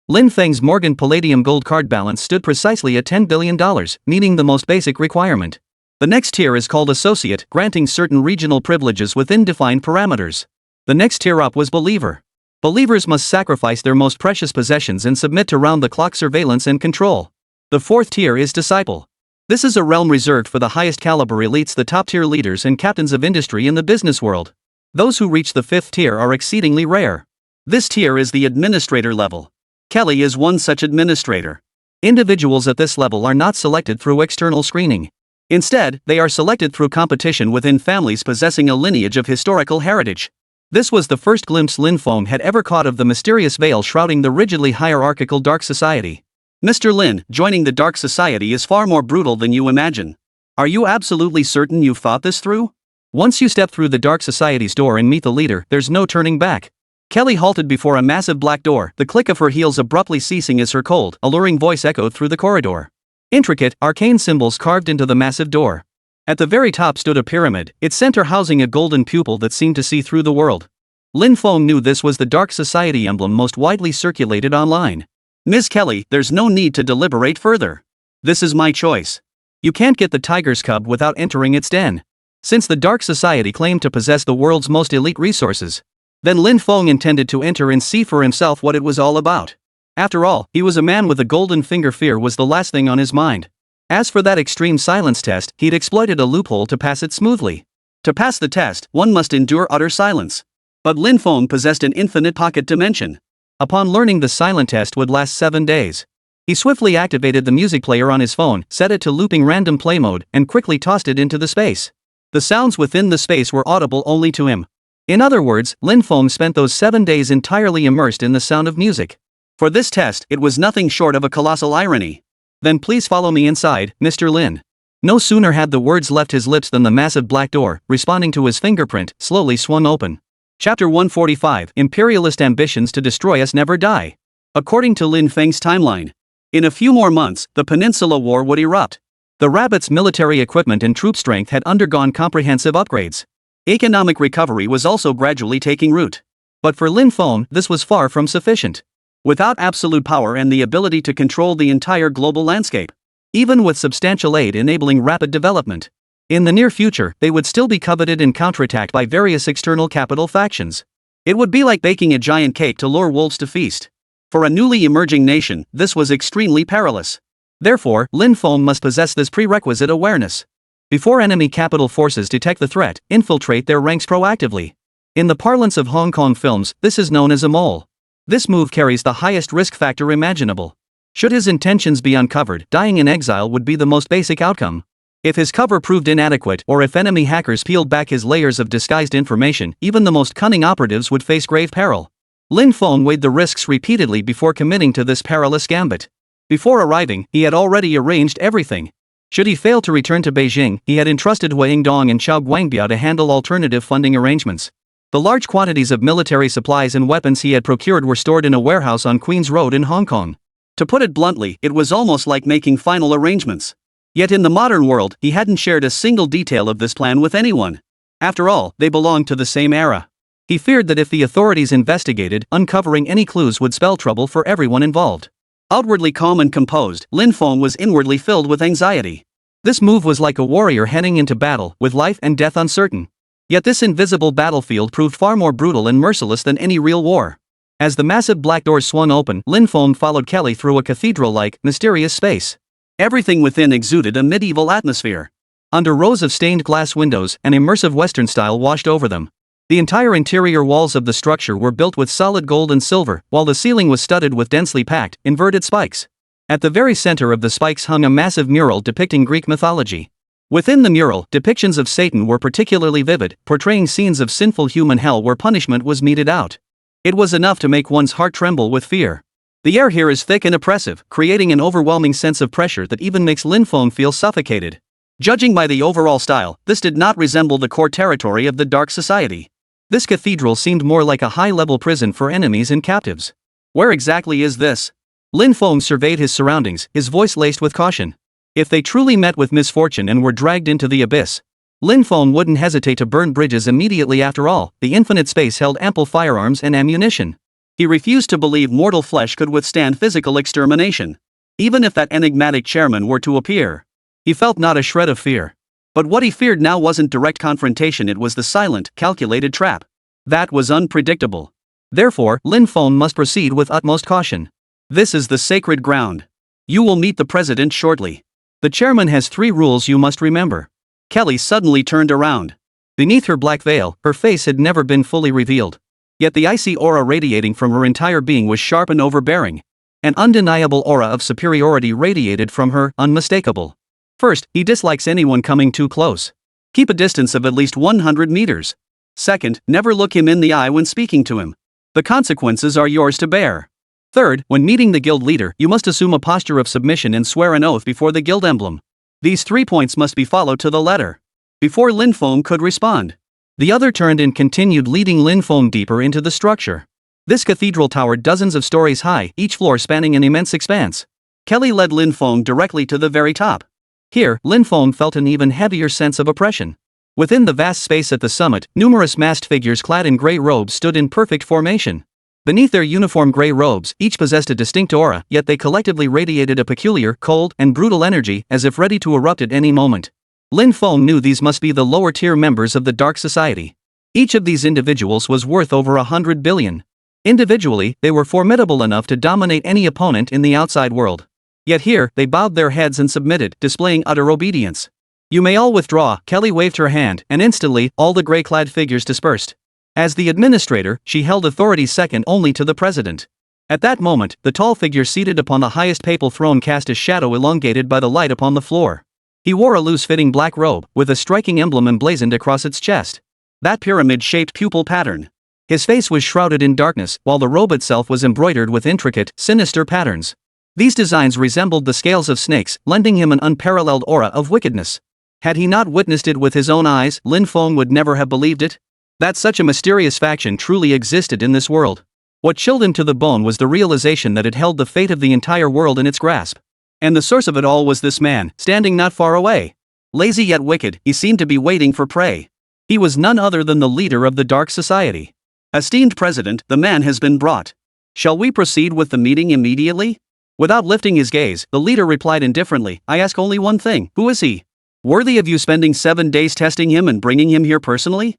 Lin Feng's Morgan Palladium Gold card balance stood precisely at $10 billion, meeting the most basic requirement. The next tier is called Associate, granting certain regional privileges within defined parameters. The next tier up was Believer. Believers must sacrifice their most precious possessions and submit to round-the-clock surveillance and control. The 4th tier is Disciple. This is a realm reserved for the highest caliber elites, the top-tier leaders and captains of industry in the business world. Those who reach the 5th tier are exceedingly rare. This tier is the administrator level. Kelly is one such administrator. Individuals at this level are not selected through external screening. Instead, they are selected through competition within families possessing a lineage of historical heritage. This was the first glimpse Lin Feng had ever caught of the mysterious veil shrouding the rigidly hierarchical Dark Society. Mr. Lin, joining the Dark Society is far more brutal than you imagine. Are you absolutely certain you've thought this through? Once you step through the Dark Society's door and meet the leader, there's no turning back. Kelly halted before a massive black door, the click of her heels abruptly ceasing as her cold, alluring voice echoed through the corridor. Intricate, arcane symbols carved into the massive door. At the very top stood a pyramid, its center housing a golden pupil that seemed to see through the world. Lin Feng knew this was the Dark Society emblem most widely circulated online. Ms. Kelly, there's no need to deliberate further. This is my choice. You can't get the tiger's cub without entering its den. Since the Dark Society claimed to possess the world's most elite resources, then Lin Feng intended to enter and see for himself what it was all about. After all, he was a man with a golden finger. Fear was the last thing on his mind. As for that extreme silence test, he'd exploited a loophole to pass it smoothly. To pass the test, one must endure utter silence. But Lin Feng possessed an infinite pocket dimension. Upon learning the silent test would last 7 days, he swiftly activated the music player on his phone, set it to looping random play mode, and quickly tossed it into the space. The sounds within the space were audible only to him. In other words, Lin Feng spent those 7 days entirely immersed in the sound of music. For this test, it was nothing short of a colossal irony. Then please follow me inside, Mr. Lin. No sooner had the words left his lips than the massive black door, responding to his fingerprint, slowly swung open. Chapter 145, Imperialist Ambitions to Destroy Us Never Die. According to Lin Feng's timeline, in a few more months, the Peninsula War would erupt. The Rabbit's military equipment and troop strength had undergone comprehensive upgrades. Economic recovery was also gradually taking root. But for Lin Feng, this was far from sufficient. Without absolute power and the ability to control the entire global landscape, even with substantial aid enabling rapid development, in the near future, they would still be coveted and counterattacked by various external capital factions. It would be like baking a giant cake to lure wolves to feast. For a newly emerging nation, this was extremely perilous. Therefore, Lin Feng must possess this prerequisite awareness. Before enemy capital forces detect the threat, infiltrate their ranks proactively. In the parlance of Hong Kong films, this is known as a mole. This move carries the highest risk factor imaginable. Should his intentions be uncovered, dying in exile would be the most basic outcome. If his cover proved inadequate, or if enemy hackers peeled back his layers of disguised information, even the most cunning operatives would face grave peril. Lin Feng weighed the risks repeatedly before committing to this perilous gambit. Before arriving, he had already arranged everything. Should he fail to return to Beijing, he had entrusted Hui Yingdong and Xiao Guangbia to handle alternative funding arrangements. The large quantities of military supplies and weapons he had procured were stored in a warehouse on Queen's Road in Hong Kong. To put it bluntly, it was almost like making final arrangements. Yet in the modern world, he hadn't shared a single detail of this plan with anyone. After all, they belonged to the same era. He feared that if the authorities investigated, uncovering any clues would spell trouble for everyone involved. Outwardly calm and composed, Lin Feng was inwardly filled with anxiety. This move was like a warrior heading into battle, with life and death uncertain. Yet this invisible battlefield proved far more brutal and merciless than any real war. As the massive black doors swung open, Lin Feng followed Kelly through a cathedral-like, mysterious space. Everything within exuded a medieval atmosphere. Under rows of stained glass windows, an immersive Western style washed over them. The entire interior walls of the structure were built with solid gold and silver, while the ceiling was studded with densely packed, inverted spikes. At the very center of the spikes hung a massive mural depicting Greek mythology. Within the mural, depictions of Satan were particularly vivid, portraying scenes of sinful human hell where punishment was meted out. It was enough to make one's heart tremble with fear. The air here is thick and oppressive, creating an overwhelming sense of pressure that even makes Lin Feng feel suffocated. Judging by the overall style, this did not resemble the core territory of the Dark Society. This cathedral seemed more like a high-level prison for enemies and captives. Where exactly is this? Lin Feng surveyed his surroundings, his voice laced with caution. If they truly met with misfortune and were dragged into the abyss, Lin Feng wouldn't hesitate to burn bridges immediately. After all, the infinite space held ample firearms and ammunition. He refused to believe mortal flesh could withstand physical extermination. Even if that enigmatic chairman were to appear, he felt not a shred of fear. But what he feared now wasn't direct confrontation, it was the silent, calculated trap. That was unpredictable. Therefore, Lin Feng must proceed with utmost caution. This is the sacred ground. You will meet the president shortly. The chairman has 3 rules you must remember. Kelly suddenly turned around. Beneath her black veil, her face had never been fully revealed. Yet the icy aura radiating from her entire being was sharp and overbearing. An undeniable aura of superiority radiated from her, unmistakable. First, he dislikes anyone coming too close. Keep a distance of at least 100 meters. Second, never look him in the eye when speaking to him. The consequences are yours to bear. Third, when meeting the guild leader, you must assume a posture of submission and swear an oath before the guild emblem. These 3 points must be followed to the letter. Before Lin Feng could respond, the other turned and continued, leading Lin Feng deeper into the structure. This cathedral towered dozens of stories high, each floor spanning an immense expanse. Kelly led Lin Feng directly to the very top. Here, Lin Feng felt an even heavier sense of oppression. Within the vast space at the summit, numerous masked figures clad in gray robes stood in perfect formation. Beneath their uniform gray robes, each possessed a distinct aura, yet they collectively radiated a peculiar, cold, and brutal energy, as if ready to erupt at any moment. Lin Feng knew these must be the lower-tier members of the Dark Society. Each of these individuals was worth over 100 billion. Individually, they were formidable enough to dominate any opponent in the outside world. Yet here, they bowed their heads and submitted, displaying utter obedience. "You may all withdraw." Kelly waved her hand, and instantly, all the gray-clad figures dispersed. As the administrator, she held authority second only to the president. At that moment, the tall figure seated upon the highest papal throne cast a shadow elongated by the light upon the floor. He wore a loose-fitting black robe, with a striking emblem emblazoned across its chest. That pyramid-shaped pupil pattern. His face was shrouded in darkness, while the robe itself was embroidered with intricate, sinister patterns. These designs resembled the scales of snakes, lending him an unparalleled aura of wickedness. Had he not witnessed it with his own eyes, Lin Feng would never have believed it. That such a mysterious faction truly existed in this world. What chilled him to the bone was the realization that it held the fate of the entire world in its grasp. And the source of it all was this man, standing not far away. Lazy yet wicked, he seemed to be waiting for prey. He was none other than the leader of the Dark Society. "Esteemed President, the man has been brought. Shall we proceed with the meeting immediately?" Without lifting his gaze, the leader replied indifferently, "I ask only one thing, who is he? Worthy of you spending 7 days testing him and bringing him here personally?"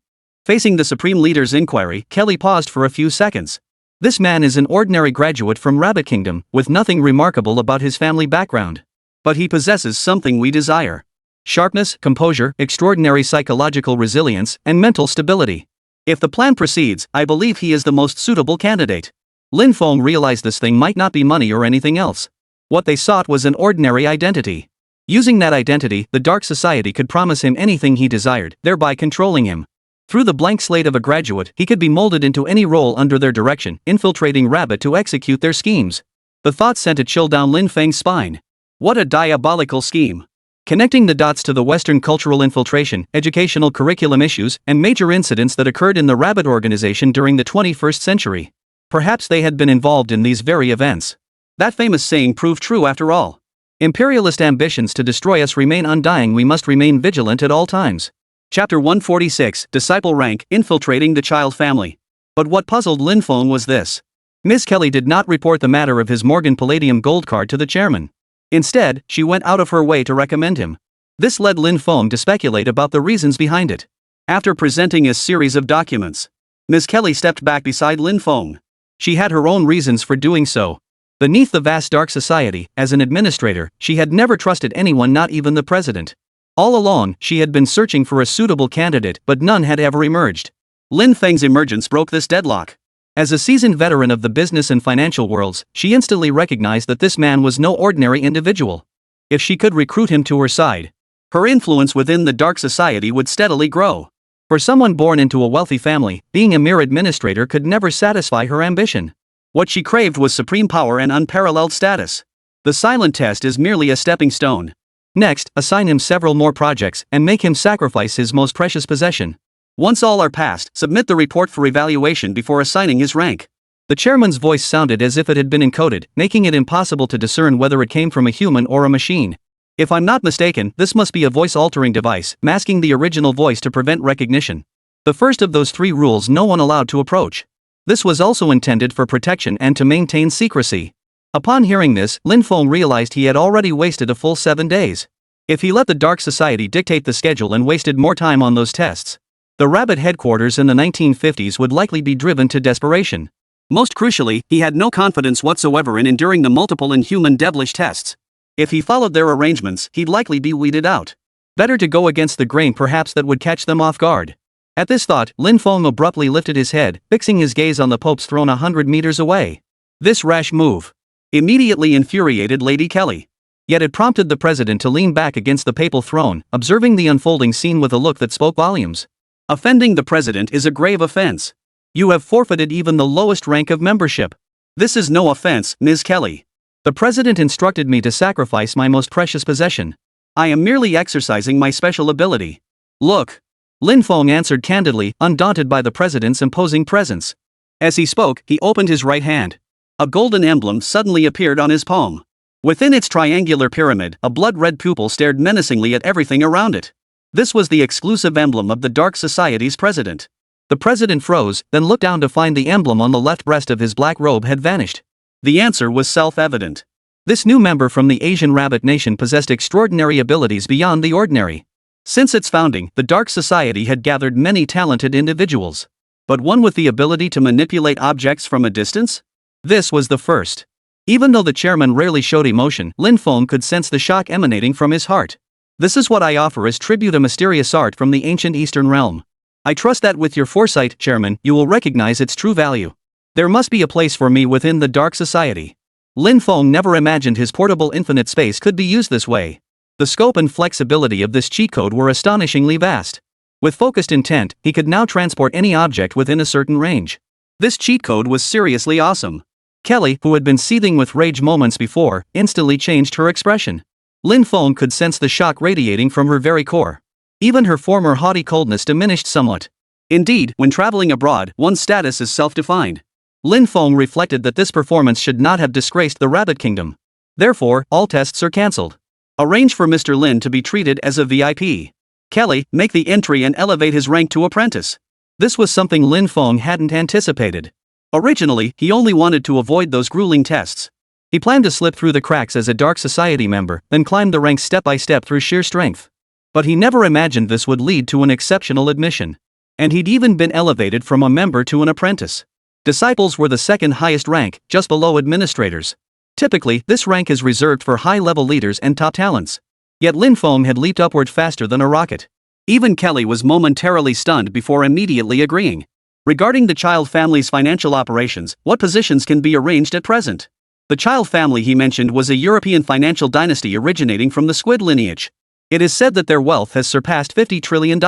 Facing the Supreme Leader's inquiry, Kelly paused for a few seconds. This man is an ordinary graduate from Rabbit Kingdom, with nothing remarkable about his family background. But he possesses something we desire. Sharpness, composure, extraordinary psychological resilience, and mental stability. If the plan proceeds, I believe he is the most suitable candidate. Lin Feng realized this thing might not be money or anything else. What they sought was an ordinary identity. Using that identity, the Dark Society could promise him anything he desired, thereby controlling him. Through the blank slate of a graduate, he could be molded into any role under their direction, infiltrating Rabbit to execute their schemes. The thought sent a chill down Lin Feng's spine. What a diabolical scheme! Connecting the dots to the Western cultural infiltration, educational curriculum issues, and major incidents that occurred in the Rabbit organization during the 21st century. Perhaps they had been involved in these very events. That famous saying proved true after all. Imperialist ambitions to destroy us remain undying. We must remain vigilant at all times. Chapter 146, Disciple Rank, Infiltrating the Child Family. But what puzzled Lin Feng was this. Miss Kelly did not report the matter of his Morgan Palladium gold card to the chairman. Instead, she went out of her way to recommend him. This led Lin Feng to speculate about the reasons behind it. After presenting a series of documents, Miss Kelly stepped back beside Lin Feng. She had her own reasons for doing so. Beneath the vast Dark Society, as an administrator, she had never trusted anyone, not even the president. All along, she had been searching for a suitable candidate, but none had ever emerged. Lin Feng's emergence broke this deadlock. As a seasoned veteran of the business and financial worlds, she instantly recognized that this man was no ordinary individual. If she could recruit him to her side, her influence within the Dark Society would steadily grow. For someone born into a wealthy family, being a mere administrator could never satisfy her ambition. What she craved was supreme power and unparalleled status. The silent test is merely a stepping stone. Next, assign him several more projects and make him sacrifice his most precious possession. Once all are passed, submit the report for evaluation before assigning his rank. The chairman's voice sounded as if it had been encoded, making it impossible to discern whether it came from a human or a machine. If I'm not mistaken, this must be a voice-altering device, masking the original voice to prevent recognition. The first of those 3 rules no one allowed to approach. This was also intended for protection and to maintain secrecy. Upon hearing this, Lin Feng realized he had already wasted a full 7 days. If he let the Dark Society dictate the schedule and wasted more time on those tests, the Rabbit headquarters in the 1950s would likely be driven to desperation. Most crucially, he had no confidence whatsoever in enduring the multiple inhuman devilish tests. If he followed their arrangements, he'd likely be weeded out. Better to go against the grain, perhaps that would catch them off guard. At this thought, Lin Feng abruptly lifted his head, fixing his gaze on the Pope's throne 100 meters away. This rash move immediately infuriated Lady Kelly. Yet it prompted the president to lean back against the papal throne, observing the unfolding scene with a look that spoke volumes. Offending the president is a grave offense. You have forfeited even the lowest rank of membership. This is no offense, Ms. Kelly. The president instructed me to sacrifice my most precious possession. I am merely exercising my special ability. Look. Lin Feng answered candidly, undaunted by the president's imposing presence. As he spoke, he opened his right hand. A golden emblem suddenly appeared on his palm. Within its triangular pyramid, a blood-red pupil stared menacingly at everything around it. This was the exclusive emblem of the Dark Society's president. The president froze, then looked down to find the emblem on the left breast of his black robe had vanished. The answer was self-evident. This new member from the Asian Rabbit Nation possessed extraordinary abilities beyond the ordinary. Since its founding, the Dark Society had gathered many talented individuals. But one with the ability to manipulate objects from a distance? This was the first. Even though the chairman rarely showed emotion, Lin Feng could sense the shock emanating from his heart. This is what I offer as tribute, a mysterious art from the ancient Eastern realm. I trust that with your foresight, Chairman, you will recognize its true value. There must be a place for me within the Dark Society. Lin Feng never imagined his portable infinite space could be used this way. The scope and flexibility of this cheat code were astonishingly vast. With focused intent, he could now transport any object within a certain range. This cheat code was seriously awesome. Kelly, who had been seething with rage moments before, instantly changed her expression. Lin Feng could sense the shock radiating from her very core. Even her former haughty coldness diminished somewhat. Indeed, when traveling abroad, one's status is self-defined. Lin Feng reflected that this performance should not have disgraced the Rabbit Kingdom. Therefore, all tests are cancelled. Arrange for Mr. Lin to be treated as a VIP. Kelly, make the entry and elevate his rank to apprentice. This was something Lin Feng hadn't anticipated. Originally, he only wanted to avoid those grueling tests. He planned to slip through the cracks as a Dark Society member, then climb the ranks step by step through sheer strength. But he never imagined this would lead to an exceptional admission. And he'd even been elevated from a member to an apprentice. Disciples were the second highest rank, just below administrators. Typically, this rank is reserved for high-level leaders and top talents. Yet Lin Feng had leaped upward faster than a rocket. Even Kelly was momentarily stunned before immediately agreeing. Regarding the Child family's financial operations, what positions can be arranged at present? The Child family he mentioned was a European financial dynasty originating from the Squid lineage. It is said that their wealth has surpassed $50 trillion.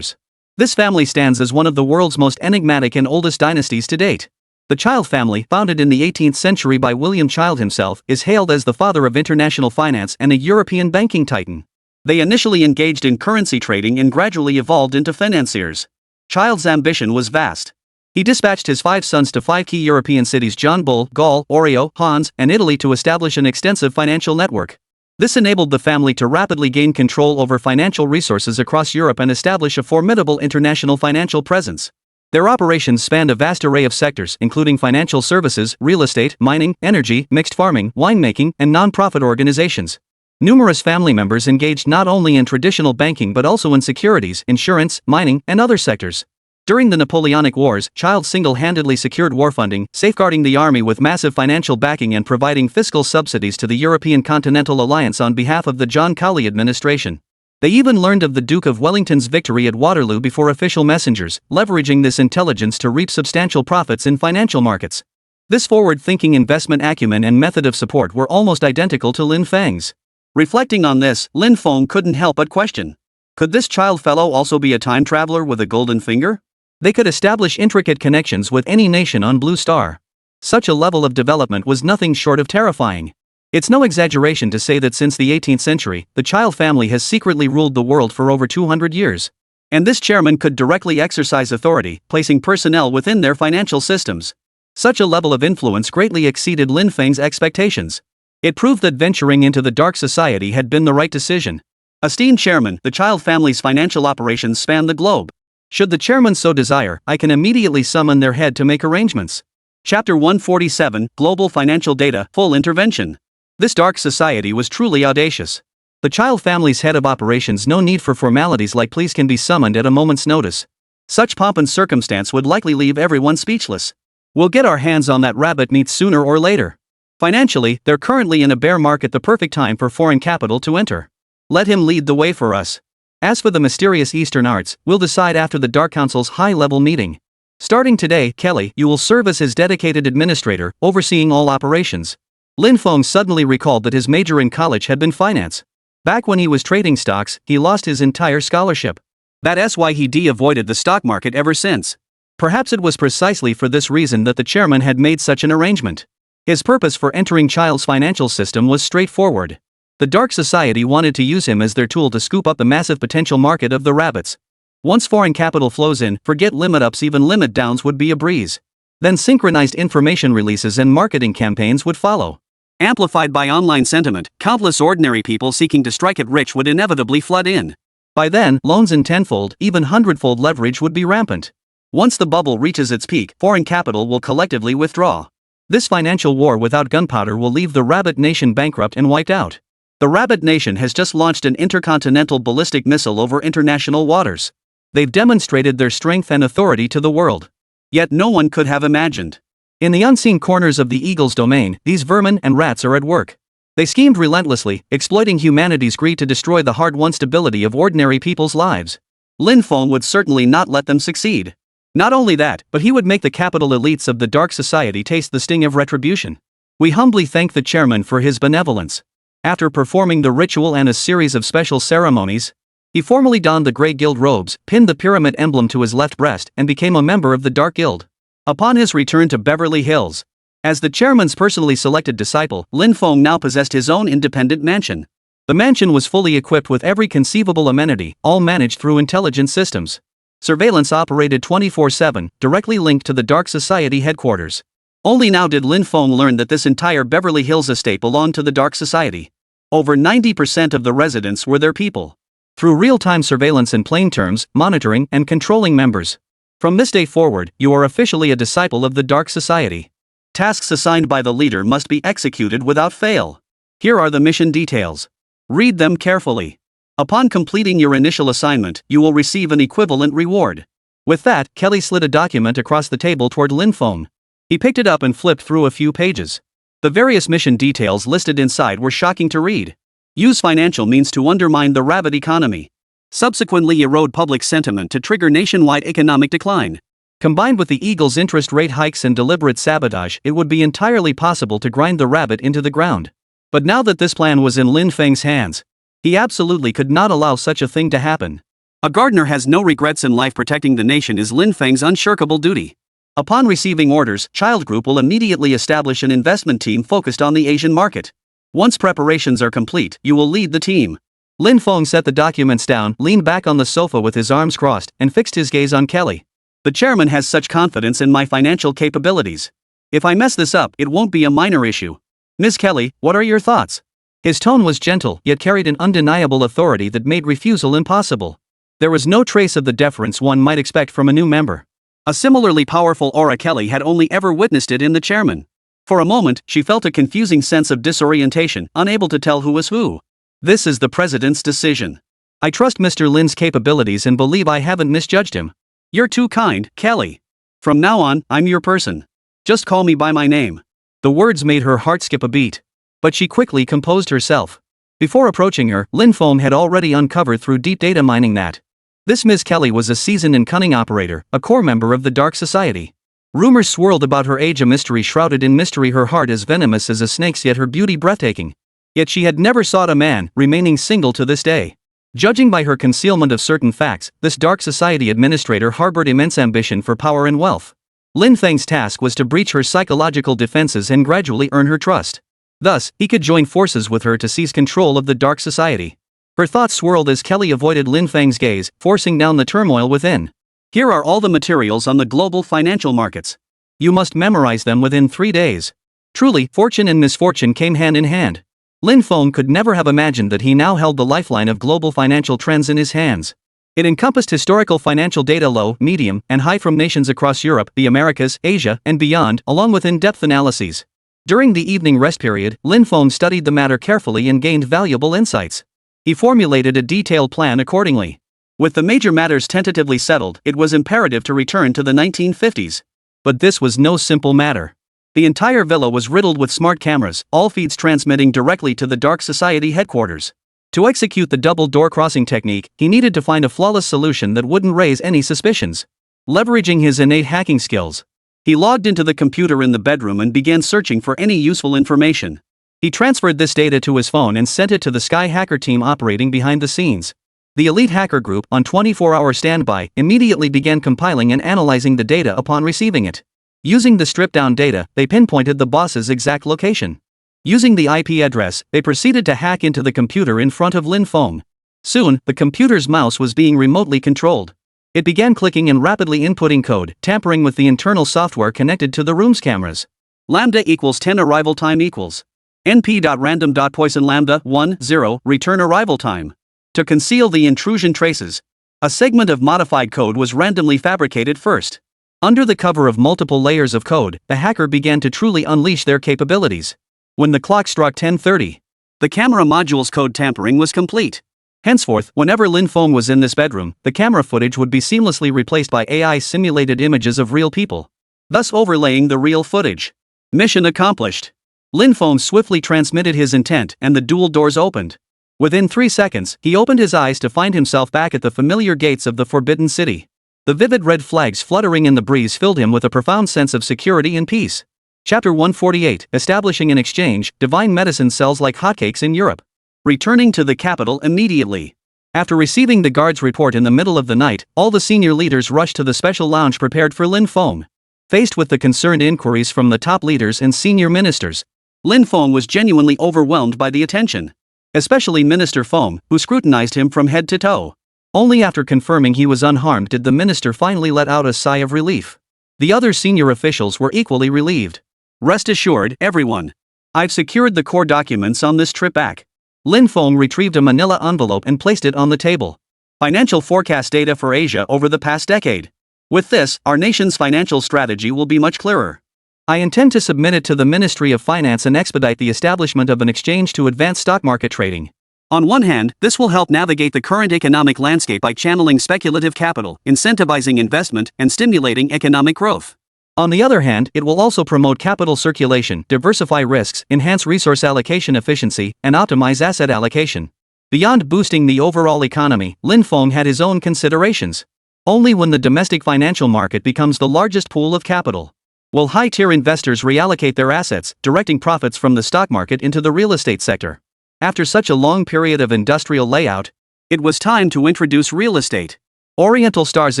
This family stands as one of the world's most enigmatic and oldest dynasties to date. The Child family, founded in the 18th century by William Child himself, is hailed as the father of international finance and a European banking titan. They initially engaged in currency trading and gradually evolved into financiers. Child's ambition was vast. He dispatched his 5 sons to 5 key European cities: John Bull, Gaul, Oreo, Hans, and Italy to establish an extensive financial network. This enabled the family to rapidly gain control over financial resources across Europe and establish a formidable international financial presence. Their operations spanned a vast array of sectors, including financial services, real estate, mining, energy, mixed farming, winemaking, and non-profit organizations. Numerous family members engaged not only in traditional banking but also in securities, insurance, mining, and other sectors. During the Napoleonic Wars, Child single-handedly secured war funding, safeguarding the army with massive financial backing and providing fiscal subsidies to the European Continental Alliance on behalf of the John Colley administration. They even learned of the Duke of Wellington's victory at Waterloo before official messengers, leveraging this intelligence to reap substantial profits in financial markets. This forward-thinking investment acumen and method of support were almost identical to Lin Feng's. Reflecting on this, Lin Feng couldn't help but question. Could this Child fellow also be a time traveler with a golden finger? They could establish intricate connections with any nation on Blue Star. Such a level of development was nothing short of terrifying. It's no exaggeration to say that since the 18th century, the Child family has secretly ruled the world for over 200 years. And this chairman could directly exercise authority, placing personnel within their financial systems. Such a level of influence greatly exceeded Lin Feng's expectations. It proved that venturing into the Dark Society had been the right decision. Esteemed Chairman, the Child family's financial operations span the globe. Should the chairman so desire, I can immediately summon their head to make arrangements. Chapter 147, Global Financial Data, Full Intervention. This Dark Society was truly audacious. The Child family's head of operations, no need for formalities like please, can be summoned at a moment's notice. Such pomp and circumstance would likely leave everyone speechless. We'll get our hands on that rabbit meat sooner or later. Financially, they're currently in a bear market, the perfect time for foreign capital to enter. Let him lead the way for us. As for the mysterious Eastern arts, we'll decide after the Dark Council's high-level meeting. Starting today, Kelly, you will serve as his dedicated administrator, overseeing all operations. Lin Feng suddenly recalled that his major in college had been finance. Back when he was trading stocks, he lost his entire scholarship. That's why he avoided the stock market ever since. Perhaps it was precisely for this reason that the chairman had made such an arrangement. His purpose for entering Child's financial system was straightforward. The Dark Society wanted to use him as their tool to scoop up the massive potential market of the rabbits. Once foreign capital flows in, forget limit ups, even limit downs would be a breeze. Then synchronized information releases and marketing campaigns would follow. Amplified by online sentiment, countless ordinary people seeking to strike it rich would inevitably flood in. By then, loans in tenfold, even hundredfold leverage would be rampant. Once the bubble reaches its peak, foreign capital will collectively withdraw. This financial war without gunpowder will leave the Rabbit Nation bankrupt and wiped out. The Rabbit Nation has just launched an intercontinental ballistic missile over international waters. They've demonstrated their strength and authority to the world. Yet no one could have imagined. In the unseen corners of the Eagle's domain, these vermin and rats are at work. They schemed relentlessly, exploiting humanity's greed to destroy the hard-won stability of ordinary people's lives. Lin Feng would certainly not let them succeed. Not only that, but he would make the capital elites of the Dark Society taste the sting of retribution. We humbly thank the chairman for his benevolence. After performing the ritual and a series of special ceremonies, he formally donned the Grey Guild robes, pinned the pyramid emblem to his left breast, and became a member of the Dark Guild. Upon his return to Beverly Hills, as the chairman's personally selected disciple, Lin Feng now possessed his own independent mansion. The mansion was fully equipped with every conceivable amenity, all managed through intelligence systems. Surveillance operated 24/7, directly linked to the Dark Society headquarters. Only now did Lin Feng learn that this entire Beverly Hills estate belonged to the Dark Society. Over 90% of the residents were their people. Through real-time surveillance in plain terms, monitoring and controlling members. From this day forward, you are officially a disciple of the Dark Society. Tasks assigned by the leader must be executed without fail. Here are the mission details. Read them carefully. Upon completing your initial assignment, you will receive an equivalent reward. With that, Kelly slid a document across the table toward Lin Feng. He picked it up and flipped through a few pages. The various mission details listed inside were shocking to read. Use financial means to undermine the rabbit economy. Subsequently erode public sentiment to trigger nationwide economic decline. Combined with the Eagle's interest rate hikes and deliberate sabotage, it would be entirely possible to grind the rabbit into the ground. But now that this plan was in Lin Feng's hands, he absolutely could not allow such a thing to happen. A gardener has no regrets in life. Protecting the nation is Lin Feng's unshirkable duty. Upon receiving orders, Child Group will immediately establish an investment team focused on the Asian market. Once preparations are complete, you will lead the team. Lin Feng set the documents down, leaned back on the sofa with his arms crossed, and fixed his gaze on Kelly. The chairman has such confidence in my financial capabilities. If I mess this up, it won't be a minor issue. Ms. Kelly, what are your thoughts? His tone was gentle, yet carried an undeniable authority that made refusal impossible. There was no trace of the deference one might expect from a new member. A similarly powerful aura Kelly had only ever witnessed it in the chairman. For a moment, she felt a confusing sense of disorientation, unable to tell who was who. This is the president's decision. I trust Mr. Lin's capabilities and believe I haven't misjudged him. You're too kind, Kelly. From now on, I'm your person. Just call me by my name. The words made her heart skip a beat. But she quickly composed herself. Before approaching her, Lin Feng had already uncovered through deep data mining that this Ms. Kelly was a seasoned and cunning operator, a core member of the Dark Society. Rumors swirled about her age, a mystery shrouded in mystery, her heart as venomous as a snake's, yet her beauty breathtaking. Yet she had never sought a man, remaining single to this day. Judging by her concealment of certain facts, this Dark Society administrator harbored immense ambition for power and wealth. Lin Feng's task was to breach her psychological defenses and gradually earn her trust. Thus, he could join forces with her to seize control of the Dark Society. Her thoughts swirled as Kelly avoided Lin Feng's gaze, forcing down the turmoil within. Here are all the materials on the global financial markets. You must memorize them within 3 days. Truly, fortune and misfortune came hand in hand. Lin Feng could never have imagined that he now held the lifeline of global financial trends in his hands. It encompassed historical financial data, low, medium, and high from nations across Europe, the Americas, Asia, and beyond, along with in-depth analyses. During the evening rest period, Lin Feng studied the matter carefully and gained valuable insights. He formulated a detailed plan accordingly. With the major matters tentatively settled, it was imperative to return to the 1950s. But this was no simple matter. The entire villa was riddled with smart cameras, all feeds transmitting directly to the Dark Society headquarters. To execute the double door crossing technique, he needed to find a flawless solution that wouldn't raise any suspicions. Leveraging his innate hacking skills, he logged into the computer in the bedroom and began searching for any useful information. He transferred this data to his phone and sent it to the Sky hacker team operating behind the scenes. The elite hacker group, on 24-hour standby, immediately began compiling and analyzing the data upon receiving it. Using the stripped-down data, they pinpointed the boss's exact location. Using the IP address, they proceeded to hack into the computer in front of Lin Feng. Soon, the computer's mouse was being remotely controlled. It began clicking and rapidly inputting code, tampering with the internal software connected to the room's cameras. Lambda equals 10 arrival time equals np.random.poison lambda 1 0 return arrival time. To conceal the intrusion traces, a segment of modified code was randomly fabricated first. Under the cover of multiple layers of code, the hacker began to truly unleash their capabilities. When the clock struck 10:30, the camera module's code tampering was complete. Henceforth, whenever Lin Feng was in this bedroom, the camera footage would be seamlessly replaced by AI-simulated images of real people, thus overlaying the real footage. Mission accomplished. Lin Feng swiftly transmitted his intent and the dual doors opened. Within 3 seconds, he opened his eyes to find himself back at the familiar gates of the Forbidden City. The vivid red flags fluttering in the breeze filled him with a profound sense of security and peace. Chapter 148, Establishing an Exchange, Divine Medicine Sells Like Hotcakes in Europe. Returning to the capital immediately. After receiving the guard's report in the middle of the night, all the senior leaders rushed to the special lounge prepared for Lin Feng. Faced with the concerned inquiries from the top leaders and senior ministers, Lin Feng was genuinely overwhelmed by the attention. Especially Minister Feng, who scrutinized him from head to toe. Only after confirming he was unharmed did the minister finally let out a sigh of relief. The other senior officials were equally relieved. Rest assured, everyone. I've secured the core documents on this trip back. Lin Feng retrieved a manila envelope and placed it on the table. Financial forecast data for Asia over the past decade. With this, our nation's financial strategy will be much clearer. I intend to submit it to the Ministry of Finance and expedite the establishment of an exchange to advance stock market trading. On one hand, this will help navigate the current economic landscape by channeling speculative capital, incentivizing investment, and stimulating economic growth. On the other hand, it will also promote capital circulation, diversify risks, enhance resource allocation efficiency, and optimize asset allocation. Beyond boosting the overall economy, Lin Feng had his own considerations. Only when the domestic financial market becomes the largest pool of capital will high-tier investors reallocate their assets, directing profits from the stock market into the real estate sector. After such a long period of industrial layout, it was time to introduce real estate. Oriental Star's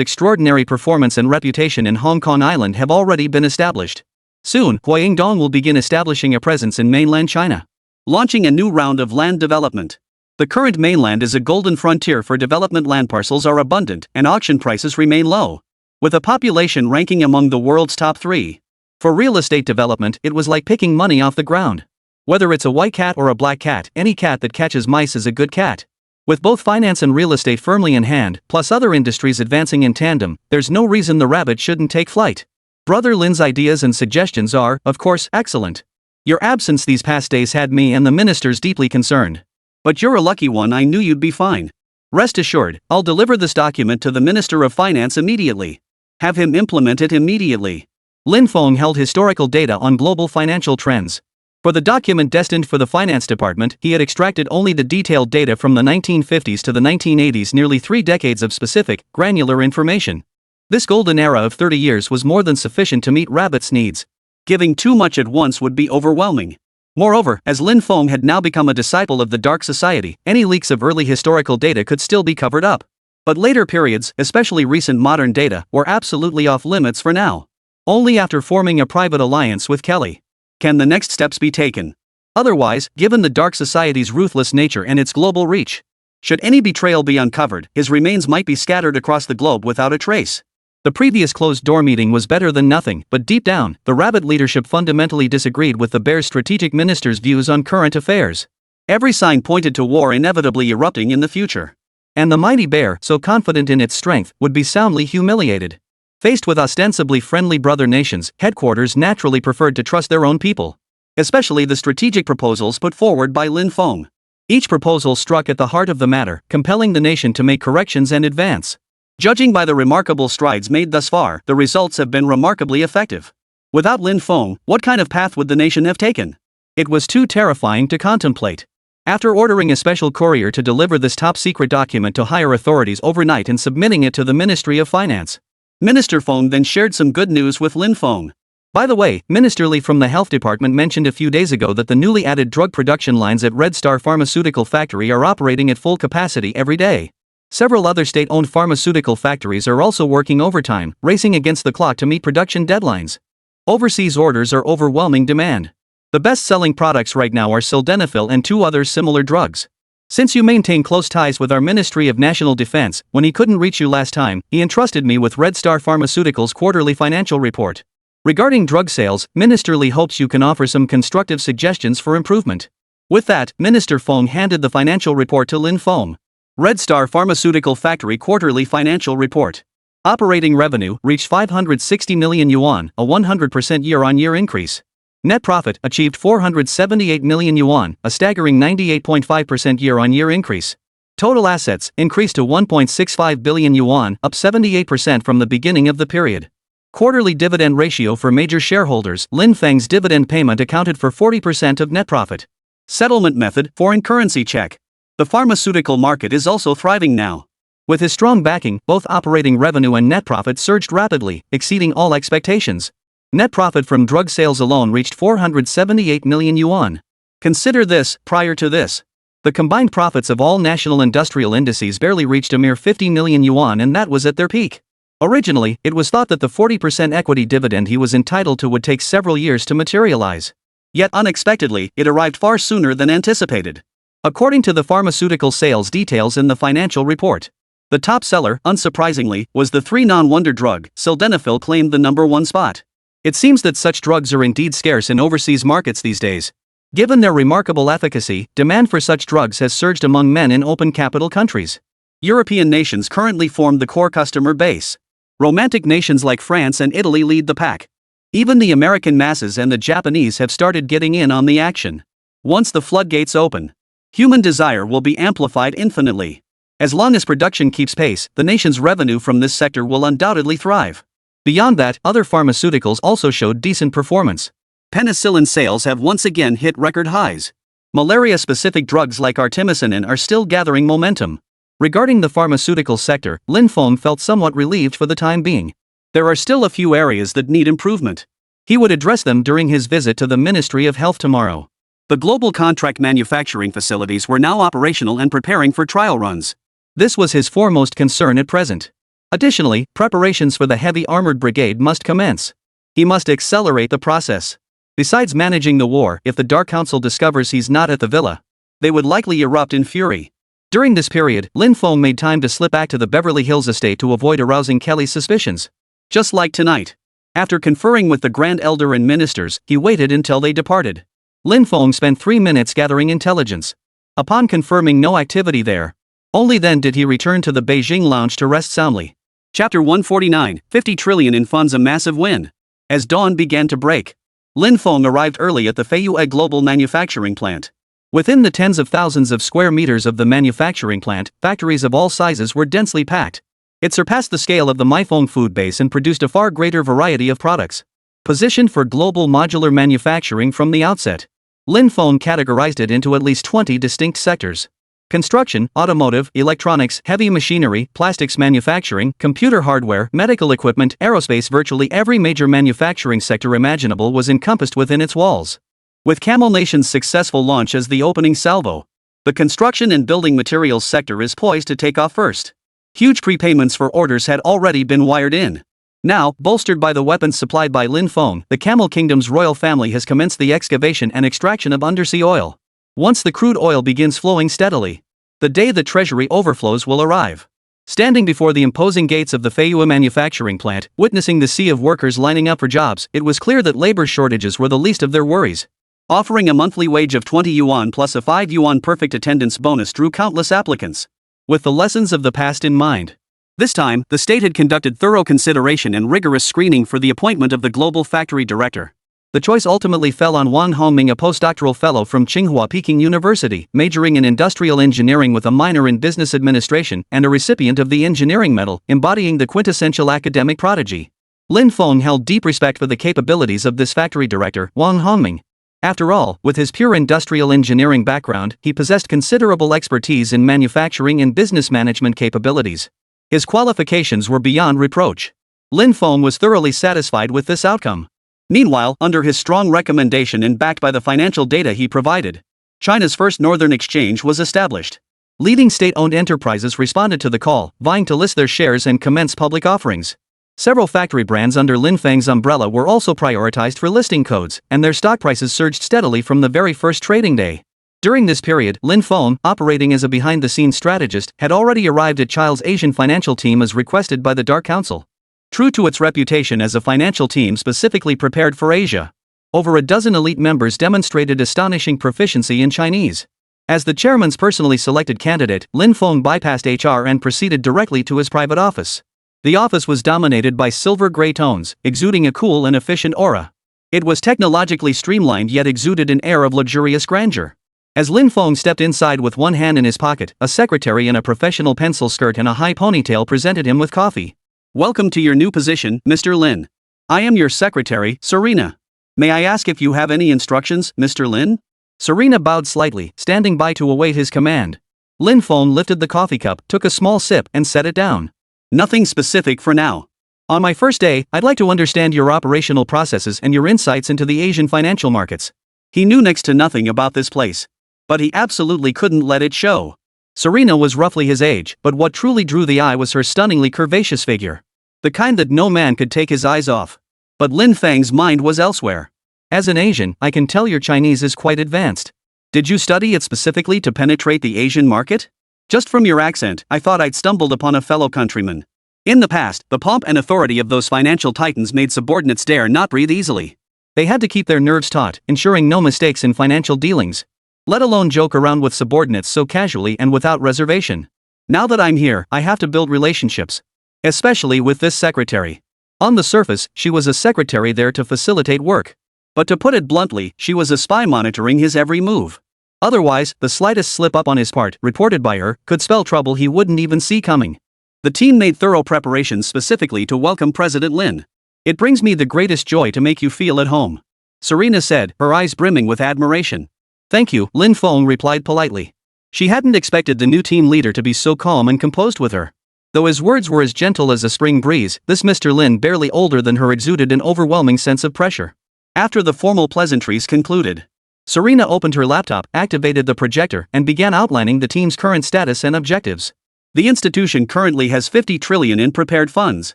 extraordinary performance and reputation in Hong Kong Island have already been established. Soon, Huayingdong will begin establishing a presence in mainland China, launching a new round of land development. The current mainland is a golden frontier for development. Land parcels are abundant and auction prices remain low, with a population ranking among the world's top 3. For real estate development, it was like picking money off the ground. Whether it's a white cat or a black cat, any cat that catches mice is a good cat. With both finance and real estate firmly in hand, plus other industries advancing in tandem, there's no reason the rabbit shouldn't take flight. Brother Lin's ideas and suggestions are, of course, excellent. Your absence these past days had me and the ministers deeply concerned. But you're a lucky one. I knew you'd be fine. Rest assured, I'll deliver this document to the Minister of Finance immediately. Have him implement it immediately. Lin Feng held historical data on global financial trends. For the document destined for the finance department, he had extracted only the detailed data from the 1950s to the 1980s, nearly 3 decades of specific, granular information. This golden era of 30 years was more than sufficient to meet Rabbit's needs. Giving too much at once would be overwhelming. Moreover, as Lin Feng had now become a disciple of the Dark Society, any leaks of early historical data could still be covered up. But later periods, especially recent modern data, were absolutely off limits for now. Only after forming a private alliance with Kelly can the next steps be taken. Otherwise, given the Dark Society's ruthless nature and its global reach, should any betrayal be uncovered, his remains might be scattered across the globe without a trace. The previous closed-door meeting was better than nothing, but deep down, the Rabbit leadership fundamentally disagreed with the Bear's strategic minister's views on current affairs. Every sign pointed to war inevitably erupting in the future. And the mighty Bear, so confident in its strength, would be soundly humiliated. Faced with ostensibly friendly brother nations, headquarters naturally preferred to trust their own people. Especially the strategic proposals put forward by Lin Feng. Each proposal struck at the heart of the matter, compelling the nation to make corrections and advance. Judging by the remarkable strides made thus far, the results have been remarkably effective. Without Lin Feng, what kind of path would the nation have taken? It was too terrifying to contemplate. After ordering a special courier to deliver this top-secret document to higher authorities overnight and submitting it to the Ministry of Finance, Minister Feng then shared some good news with Lin Feng. By the way, Minister Lee from the Health Department mentioned a few days ago that the newly added drug production lines at Red Star Pharmaceutical Factory are operating at full capacity every day. Several other state-owned pharmaceutical factories are also working overtime, racing against the clock to meet production deadlines. Overseas orders are overwhelming demand. The best-selling products right now are sildenafil and two other similar drugs. Since you maintain close ties with our Ministry of National Defense, when he couldn't reach you last time, he entrusted me with Red Star Pharmaceuticals' quarterly financial report. Regarding drug sales, Minister Lee hopes you can offer some constructive suggestions for improvement. With that, Minister Fong handed the financial report to Lin Fong. Red Star Pharmaceutical Factory Quarterly Financial Report. Operating revenue reached 560 million yuan, a 100% year-on-year increase. Net profit achieved 478 million yuan, a staggering 98.5% year-on-year increase. Total assets increased to 1.65 billion yuan, up 78% from the beginning of the period. Quarterly dividend ratio for major shareholders, Lin Feng's dividend payment accounted for 40% of net profit. Settlement method, foreign currency check. The pharmaceutical market is also thriving now. With his strong backing, both operating revenue and net profit surged rapidly, exceeding all expectations. Net profit from drug sales alone reached 478 million yuan. Consider this, prior to this, the combined profits of all national industrial indices barely reached a mere 50 million yuan, and that was at their peak. Originally, it was thought that the 40% equity dividend he was entitled to would take several years to materialize. Yet unexpectedly, it arrived far sooner than anticipated. According to the pharmaceutical sales details in the financial report, the top seller, unsurprisingly, was the three non-wonder drug. Sildenafil claimed the #1 spot. It seems that such drugs are indeed scarce in overseas markets these days. Given their remarkable efficacy, demand for such drugs has surged among men in open capital countries. European nations currently form the core customer base. Romantic nations like France and Italy lead the pack. Even the American masses and the Japanese have started getting in on the action. Once the floodgates open, human desire will be amplified infinitely. As long as production keeps pace, the nation's revenue from this sector will undoubtedly thrive. Beyond that, other pharmaceuticals also showed decent performance. Penicillin sales have once again hit record highs. Malaria-specific drugs like artemisinin are still gathering momentum. Regarding the pharmaceutical sector, Lin Fong felt somewhat relieved for the time being. There are still a few areas that need improvement. He would address them during his visit to the Ministry of Health tomorrow. The global contract manufacturing facilities were now operational and preparing for trial runs. This was his foremost concern at present. Additionally, preparations for the heavy armored brigade must commence. He must accelerate the process. Besides managing the war, if the Dark Council discovers he's not at the villa, they would likely erupt in fury. During this period, Lin Fong made time to slip back to the Beverly Hills estate to avoid arousing Kelly's suspicions. Just like tonight. After conferring with the Grand Elder and ministers, he waited until they departed. Lin Fong spent 3 minutes gathering intelligence. Upon confirming no activity there, only then did he return to the Beijing lounge to rest soundly. Chapter 149, 50 trillion in funds, a massive win. As dawn began to break, Lin Fong arrived early at the Feiyue Global Manufacturing Plant. Within the tens of thousands of square meters of the manufacturing plant, factories of all sizes were densely packed. It surpassed the scale of the Maifeng food base and produced a far greater variety of products. Positioned for global modular manufacturing from the outset, Lin Fong categorized it into at least 20 distinct sectors. Construction, automotive, electronics, heavy machinery, plastics manufacturing, computer hardware, medical equipment, aerospace. Virtually every major manufacturing sector imaginable was encompassed within its walls. With Camel Nation's successful launch as the opening salvo, the construction and building materials sector is poised to take off first. Huge prepayments for orders had already been wired in. Now, bolstered by the weapons supplied by Lin Fong, the Camel Kingdom's royal family has commenced the excavation and extraction of undersea oil. Once the crude oil begins flowing steadily, the day the treasury overflows will arrive. Standing before the imposing gates of the Feiyue manufacturing plant, witnessing the sea of workers lining up for jobs, it was clear that labor shortages were the least of their worries. Offering a monthly wage of 20 yuan plus a 5 yuan perfect attendance bonus drew countless applicants. With the lessons of the past in mind, this time, the state had conducted thorough consideration and rigorous screening for the appointment of the global factory director. The choice ultimately fell on Wang Hongming, a postdoctoral fellow from Tsinghua Peking University, majoring in industrial engineering with a minor in business administration and a recipient of the engineering medal, embodying the quintessential academic prodigy. Lin Fong held deep respect for the capabilities of this factory director, Wang Hongming. After all, with his pure industrial engineering background, he possessed considerable expertise in manufacturing and business management capabilities. His qualifications were beyond reproach. Lin Fong was thoroughly satisfied with this outcome. Meanwhile, under his strong recommendation and backed by the financial data he provided, China's first northern exchange was established. Leading state-owned enterprises responded to the call, vying to list their shares and commence public offerings. Several factory brands under Lin Feng's umbrella were also prioritized for listing codes, and their stock prices surged steadily from the very first trading day. During this period, Lin Feng, operating as a behind-the-scenes strategist, had already arrived at Child's Asian financial team as requested by the Dark Council. True to its reputation as a financial team specifically prepared for Asia, over a dozen elite members demonstrated astonishing proficiency in Chinese. As the chairman's personally selected candidate, Lin Feng bypassed HR and proceeded directly to his private office. The office was dominated by silver-gray tones, exuding a cool and efficient aura. It was technologically streamlined yet exuded an air of luxurious grandeur. As Lin Feng stepped inside with one hand in his pocket, a secretary in a professional pencil skirt and a high ponytail presented him with coffee. Welcome to your new position, Mr. Lin. I am your secretary, Serena. May I ask if you have any instructions, Mr. Lin? Serena bowed slightly, standing by to await his command. Lin Feng lifted the coffee cup, took a small sip, and set it down. Nothing specific for now. On my first day, I'd like to understand your operational processes and your insights into the Asian financial markets. He knew next to nothing about this place, but he absolutely couldn't let it show. Serena was roughly his age, but what truly drew the eye was her stunningly curvaceous figure. The kind that no man could take his eyes off. But Lin Feng's mind was elsewhere. As an Asian, I can tell your Chinese is quite advanced. Did you study it specifically to penetrate the Asian market? Just from your accent, I thought I'd stumbled upon a fellow countryman. In the past, the pomp and authority of those financial titans made subordinates dare not breathe easily. They had to keep their nerves taut, ensuring no mistakes in financial dealings. Let alone joke around with subordinates so casually and without reservation. Now that I'm here, I have to build relationships. Especially with this secretary. On the surface, she was a secretary there to facilitate work. But to put it bluntly, she was a spy monitoring his every move. Otherwise, the slightest slip-up on his part, reported by her, could spell trouble he wouldn't even see coming. The team made thorough preparations specifically to welcome President Lin. It brings me the greatest joy to make you feel at home, Serena said, her eyes brimming with admiration. Thank you, Lin Feng replied politely. She hadn't expected the new team leader to be so calm and composed with her. Though his words were as gentle as a spring breeze, this Mr. Lin, barely older than her, exuded an overwhelming sense of pressure. After the formal pleasantries concluded, Serena opened her laptop, activated the projector, and began outlining the team's current status and objectives. The institution currently has 50 trillion in prepared funds.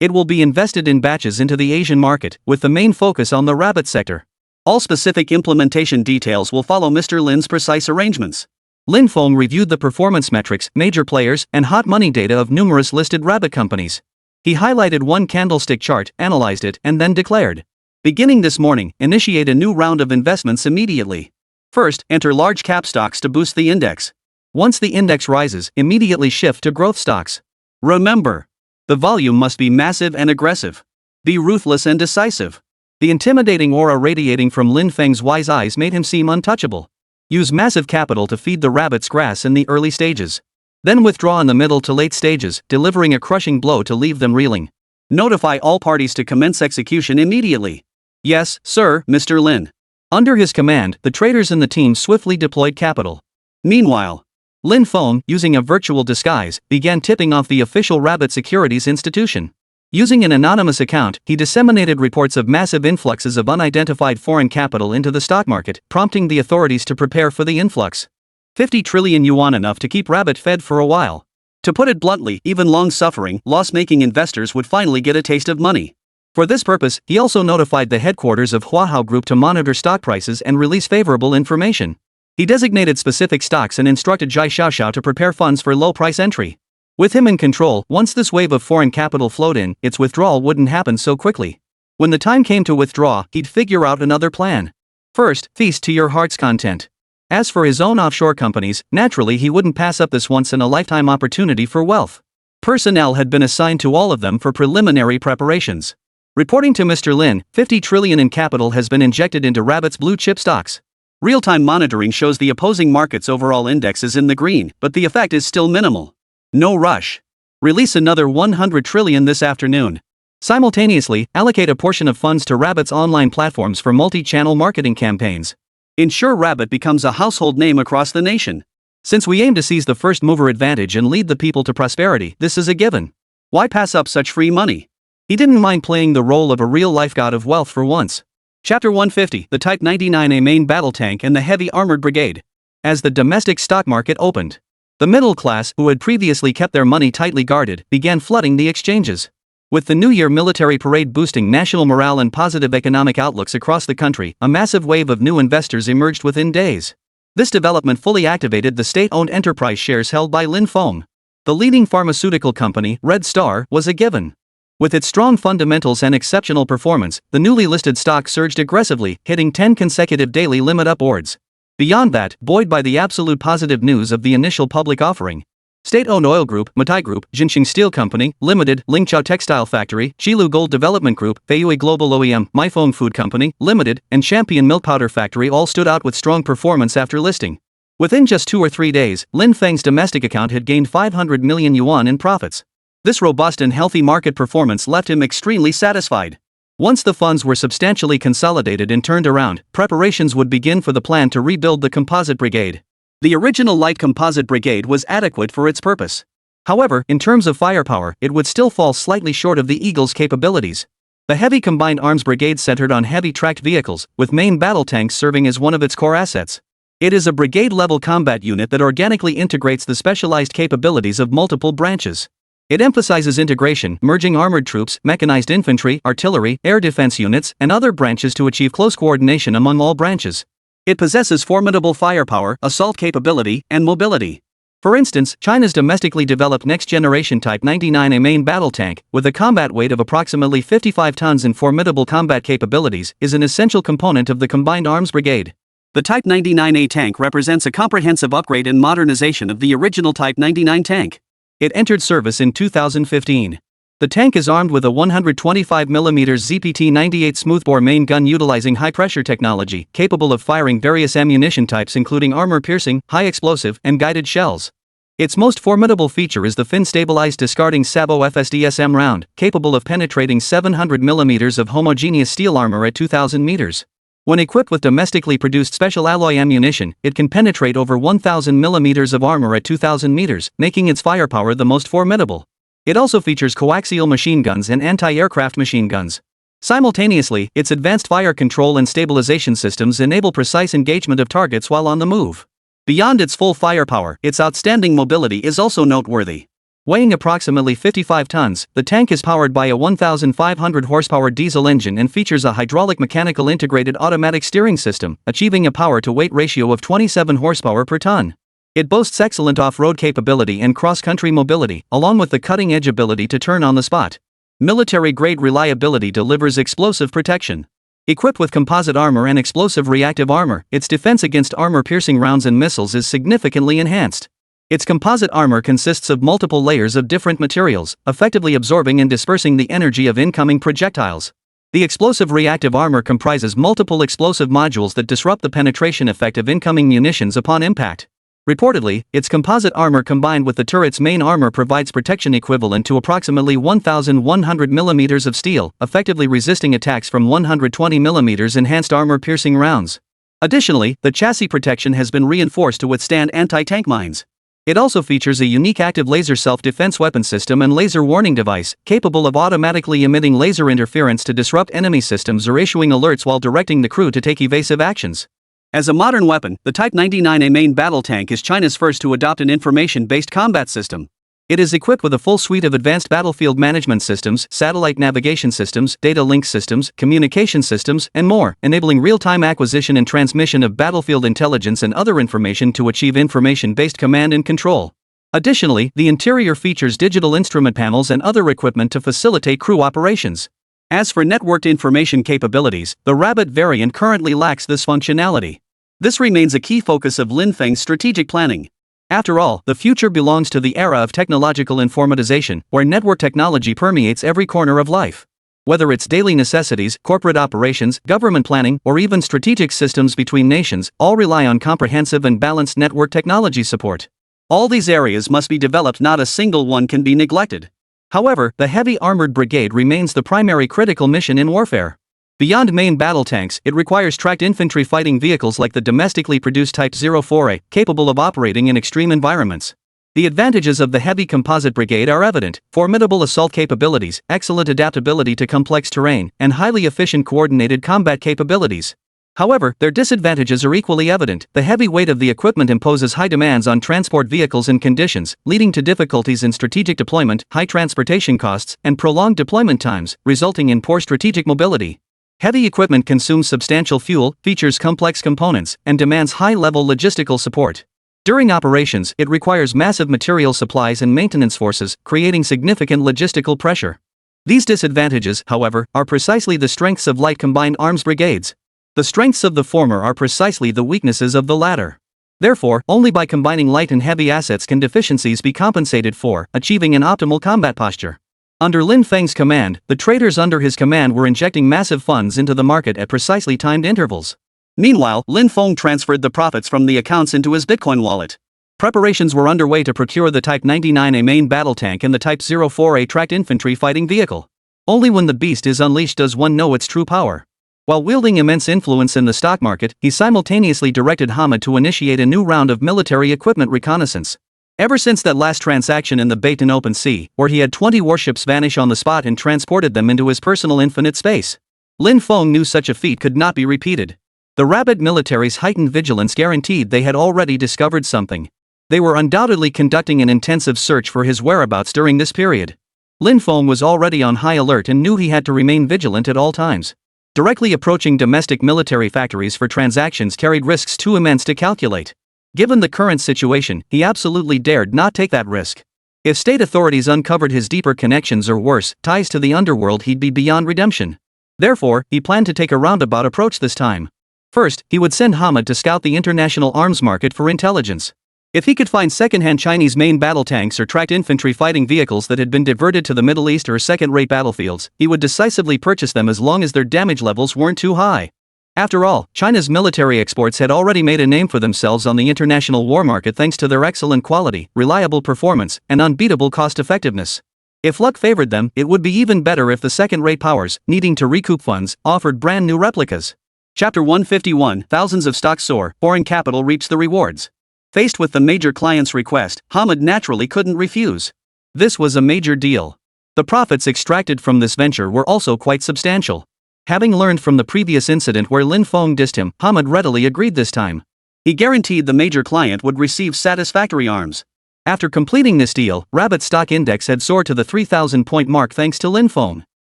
It will be invested in batches into the Asian market, with the main focus on the rabbit sector. All specific implementation details will follow Mr. Lin's precise arrangements. Lin Feng reviewed the performance metrics, major players, and hot money data of numerous listed rabbit companies. He highlighted one candlestick chart, analyzed it, and then declared, beginning this morning, initiate a new round of investments immediately. First, enter large cap stocks to boost the index. Once the index rises, immediately shift to growth stocks. Remember, the volume must be massive and aggressive. Be ruthless and decisive. The intimidating aura radiating from Lin Feng's wise eyes made him seem untouchable. Use massive capital to feed the rabbits grass in the early stages. Then withdraw in the middle to late stages, delivering a crushing blow to leave them reeling. Notify all parties to commence execution immediately. Yes, sir, Mr. Lin. Under his command, the traders in the team swiftly deployed capital. Meanwhile, Lin Feng, using a virtual disguise, began tipping off the official Rabbit Securities Institution. Using an anonymous account, he disseminated reports of massive influxes of unidentified foreign capital into the stock market, prompting the authorities to prepare for the influx. 50 trillion yuan, enough to keep Rabbit fed for a while. To put it bluntly, even long-suffering, loss-making investors would finally get a taste of money. For this purpose, he also notified the headquarters of Huahao Group to monitor stock prices and release favorable information. He designated specific stocks and instructed Zhai Xiaoxiao to prepare funds for low-price entry. With him in control, once this wave of foreign capital flowed in, its withdrawal wouldn't happen so quickly. When the time came to withdraw, he'd figure out another plan. First, feast to your heart's content. As for his own offshore companies, naturally he wouldn't pass up this once-in-a-lifetime opportunity for wealth. Personnel had been assigned to all of them for preliminary preparations. Reporting to Mr. Lin, 50 trillion in capital has been injected into Rabbit's blue-chip stocks. Real-time monitoring shows the opposing market's overall index is in the green, but the effect is still minimal. No rush. Release another 100 trillion this afternoon. Simultaneously, allocate a portion of funds to Rabbit's online platforms for multi-channel marketing campaigns. Ensure Rabbit becomes a household name across the nation. Since we aim to seize the first-mover advantage and lead the people to prosperity, this is a given. Why pass up such free money? He didn't mind playing the role of a real-life god of wealth for once. Chapter 150, the Type 99A main battle tank and the heavy armored brigade. As the domestic stock market opened, the middle class, who had previously kept their money tightly guarded, began flooding the exchanges. With the New Year military parade boosting national morale and positive economic outlooks across the country, a massive wave of new investors emerged within days. This development fully activated the state-owned enterprise shares held by Lin Foam. The leading pharmaceutical company, Red Star, was a given. With its strong fundamentals and exceptional performance, the newly listed stock surged aggressively, hitting 10 consecutive daily limit upwards. Beyond that, buoyed by the absolute positive news of the initial public offering, state-owned oil group, Matai Group, Jinxing Steel Company, Limited, Lingqiao Textile Factory, Qilu Gold Development Group, Feiyue Global OEM, Maifeng Food Company, Limited, and Champion Milk Powder Factory all stood out with strong performance after listing. Within just 2 or 3 days, Lin Feng's domestic account had gained 500 million yuan in profits. This robust and healthy market performance left him extremely satisfied. Once the funds were substantially consolidated and turned around, preparations would begin for the plan to rebuild the composite brigade. The original light composite brigade was adequate for its purpose. However, in terms of firepower, it would still fall slightly short of the Eagle's capabilities. The heavy combined arms brigade centered on heavy tracked vehicles, with main battle tanks serving as one of its core assets. It is a brigade-level combat unit that organically integrates the specialized capabilities of multiple branches. It emphasizes integration, merging armored troops, mechanized infantry, artillery, air defense units, and other branches to achieve close coordination among all branches. It possesses formidable firepower, assault capability, and mobility. For instance, China's domestically developed next-generation Type 99A main battle tank, with a combat weight of approximately 55 tons and formidable combat capabilities, is an essential component of the combined arms brigade. The Type 99A tank represents a comprehensive upgrade and modernization of the original Type 99 tank. It entered service in 2015. The tank is armed with a 125mm ZPT-98 smoothbore main gun utilizing high-pressure technology, capable of firing various ammunition types including armor-piercing, high-explosive, and guided shells. Its most formidable feature is the fin-stabilized discarding Sabo FSDSM round, capable of penetrating 700mm of homogeneous steel armor at 2,000 meters. When equipped with domestically produced special alloy ammunition, it can penetrate over 1,000mm of armor at 2,000 meters, making its firepower the most formidable. It also features coaxial machine guns and anti-aircraft machine guns. Simultaneously, its advanced fire control and stabilization systems enable precise engagement of targets while on the move. Beyond its full firepower, its outstanding mobility is also noteworthy. Weighing approximately 55 tons, the tank is powered by a 1,500 horsepower diesel engine and features a hydraulic mechanical integrated automatic steering system, achieving a power-to-weight ratio of 27 horsepower per ton. It boasts excellent off-road capability and cross-country mobility, along with the cutting-edge ability to turn on the spot. Military-grade reliability delivers explosive protection. Equipped with composite armor and explosive reactive armor, its defense against armor-piercing rounds and missiles is significantly enhanced. Its composite armor consists of multiple layers of different materials, effectively absorbing and dispersing the energy of incoming projectiles. The explosive reactive armor comprises multiple explosive modules that disrupt the penetration effect of incoming munitions upon impact. Reportedly, its composite armor combined with the turret's main armor provides protection equivalent to approximately 1,100mm of steel, effectively resisting attacks from 120mm enhanced armor-piercing rounds. Additionally, the chassis protection has been reinforced to withstand anti-tank mines. It also features a unique active laser self-defense weapon system and laser warning device, capable of automatically emitting laser interference to disrupt enemy systems or issuing alerts while directing the crew to take evasive actions. As a modern weapon, the Type 99A main battle tank is China's first to adopt an information-based combat system. It is equipped with a full suite of advanced battlefield management systems, satellite navigation systems, data link systems, communication systems, and more, enabling real-time acquisition and transmission of battlefield intelligence and other information to achieve information-based command and control. Additionally, the interior features digital instrument panels and other equipment to facilitate crew operations. As for networked information capabilities, the Rabbit variant currently lacks this functionality. This remains a key focus of Lin Feng's strategic planning. After all, the future belongs to the era of technological informatization, where network technology permeates every corner of life. Whether it's daily necessities, corporate operations, government planning, or even strategic systems between nations, all rely on comprehensive and balanced network technology support. All these areas must be developed, not a single one can be neglected. However, the heavy armored brigade remains the primary critical mission in warfare. Beyond main battle tanks, it requires tracked infantry fighting vehicles like the domestically produced Type 04A, capable of operating in extreme environments. The advantages of the heavy composite brigade are evident: formidable assault capabilities, excellent adaptability to complex terrain, and highly efficient coordinated combat capabilities. However, their disadvantages are equally evident. The heavy weight of the equipment imposes high demands on transport vehicles and conditions, leading to difficulties in strategic deployment, high transportation costs, and prolonged deployment times, resulting in poor strategic mobility. Heavy equipment consumes substantial fuel, features complex components, and demands high-level logistical support. During operations, it requires massive material supplies and maintenance forces, creating significant logistical pressure. These disadvantages, however, are precisely the strengths of light combined arms brigades. The strengths of the former are precisely the weaknesses of the latter. Therefore, only by combining light and heavy assets can deficiencies be compensated for, achieving an optimal combat posture. Under Lin Feng's command, the traders under his command were injecting massive funds into the market at precisely timed intervals. Meanwhile, Lin Feng transferred the profits from the accounts into his Bitcoin wallet. Preparations were underway to procure the Type 99A main battle tank and the Type 04A tracked infantry fighting vehicle. Only when the beast is unleashed does one know its true power. While wielding immense influence in the stock market, he simultaneously directed Hamid to initiate a new round of military equipment reconnaissance. Ever since that last transaction in the Baton Open Sea, where he had 20 warships vanish on the spot and transported them into his personal infinite space, Lin Feng knew such a feat could not be repeated. The rabid military's heightened vigilance guaranteed they had already discovered something. They were undoubtedly conducting an intensive search for his whereabouts during this period. Lin Feng was already on high alert and knew he had to remain vigilant at all times. Directly approaching domestic military factories for transactions carried risks too immense to calculate. Given the current situation, he absolutely dared not take that risk. If state authorities uncovered his deeper connections or worse, ties to the underworld, he'd be beyond redemption. Therefore, he planned to take a roundabout approach this time. First, he would send Hamid to scout the international arms market for intelligence. If he could find second-hand Chinese main battle tanks or tracked infantry fighting vehicles that had been diverted to the Middle East or second-rate battlefields, he would decisively purchase them as long as their damage levels weren't too high. After all, China's military exports had already made a name for themselves on the international war market thanks to their excellent quality, reliable performance, and unbeatable cost-effectiveness. If luck favored them, it would be even better if the second-rate powers, needing to recoup funds, offered brand-new replicas. Chapter 151, Thousands of stocks soar, foreign capital reaps the rewards. Faced with the major client's request, Hamid naturally couldn't refuse. This was a major deal. The profits extracted from this venture were also quite substantial. Having learned from the previous incident where Lin Feng dissed him, Hamid readily agreed this time. He guaranteed the major client would receive satisfactory arms. After completing this deal, Rabbit's stock index had soared to the 3,000-point mark thanks to Lin Feng.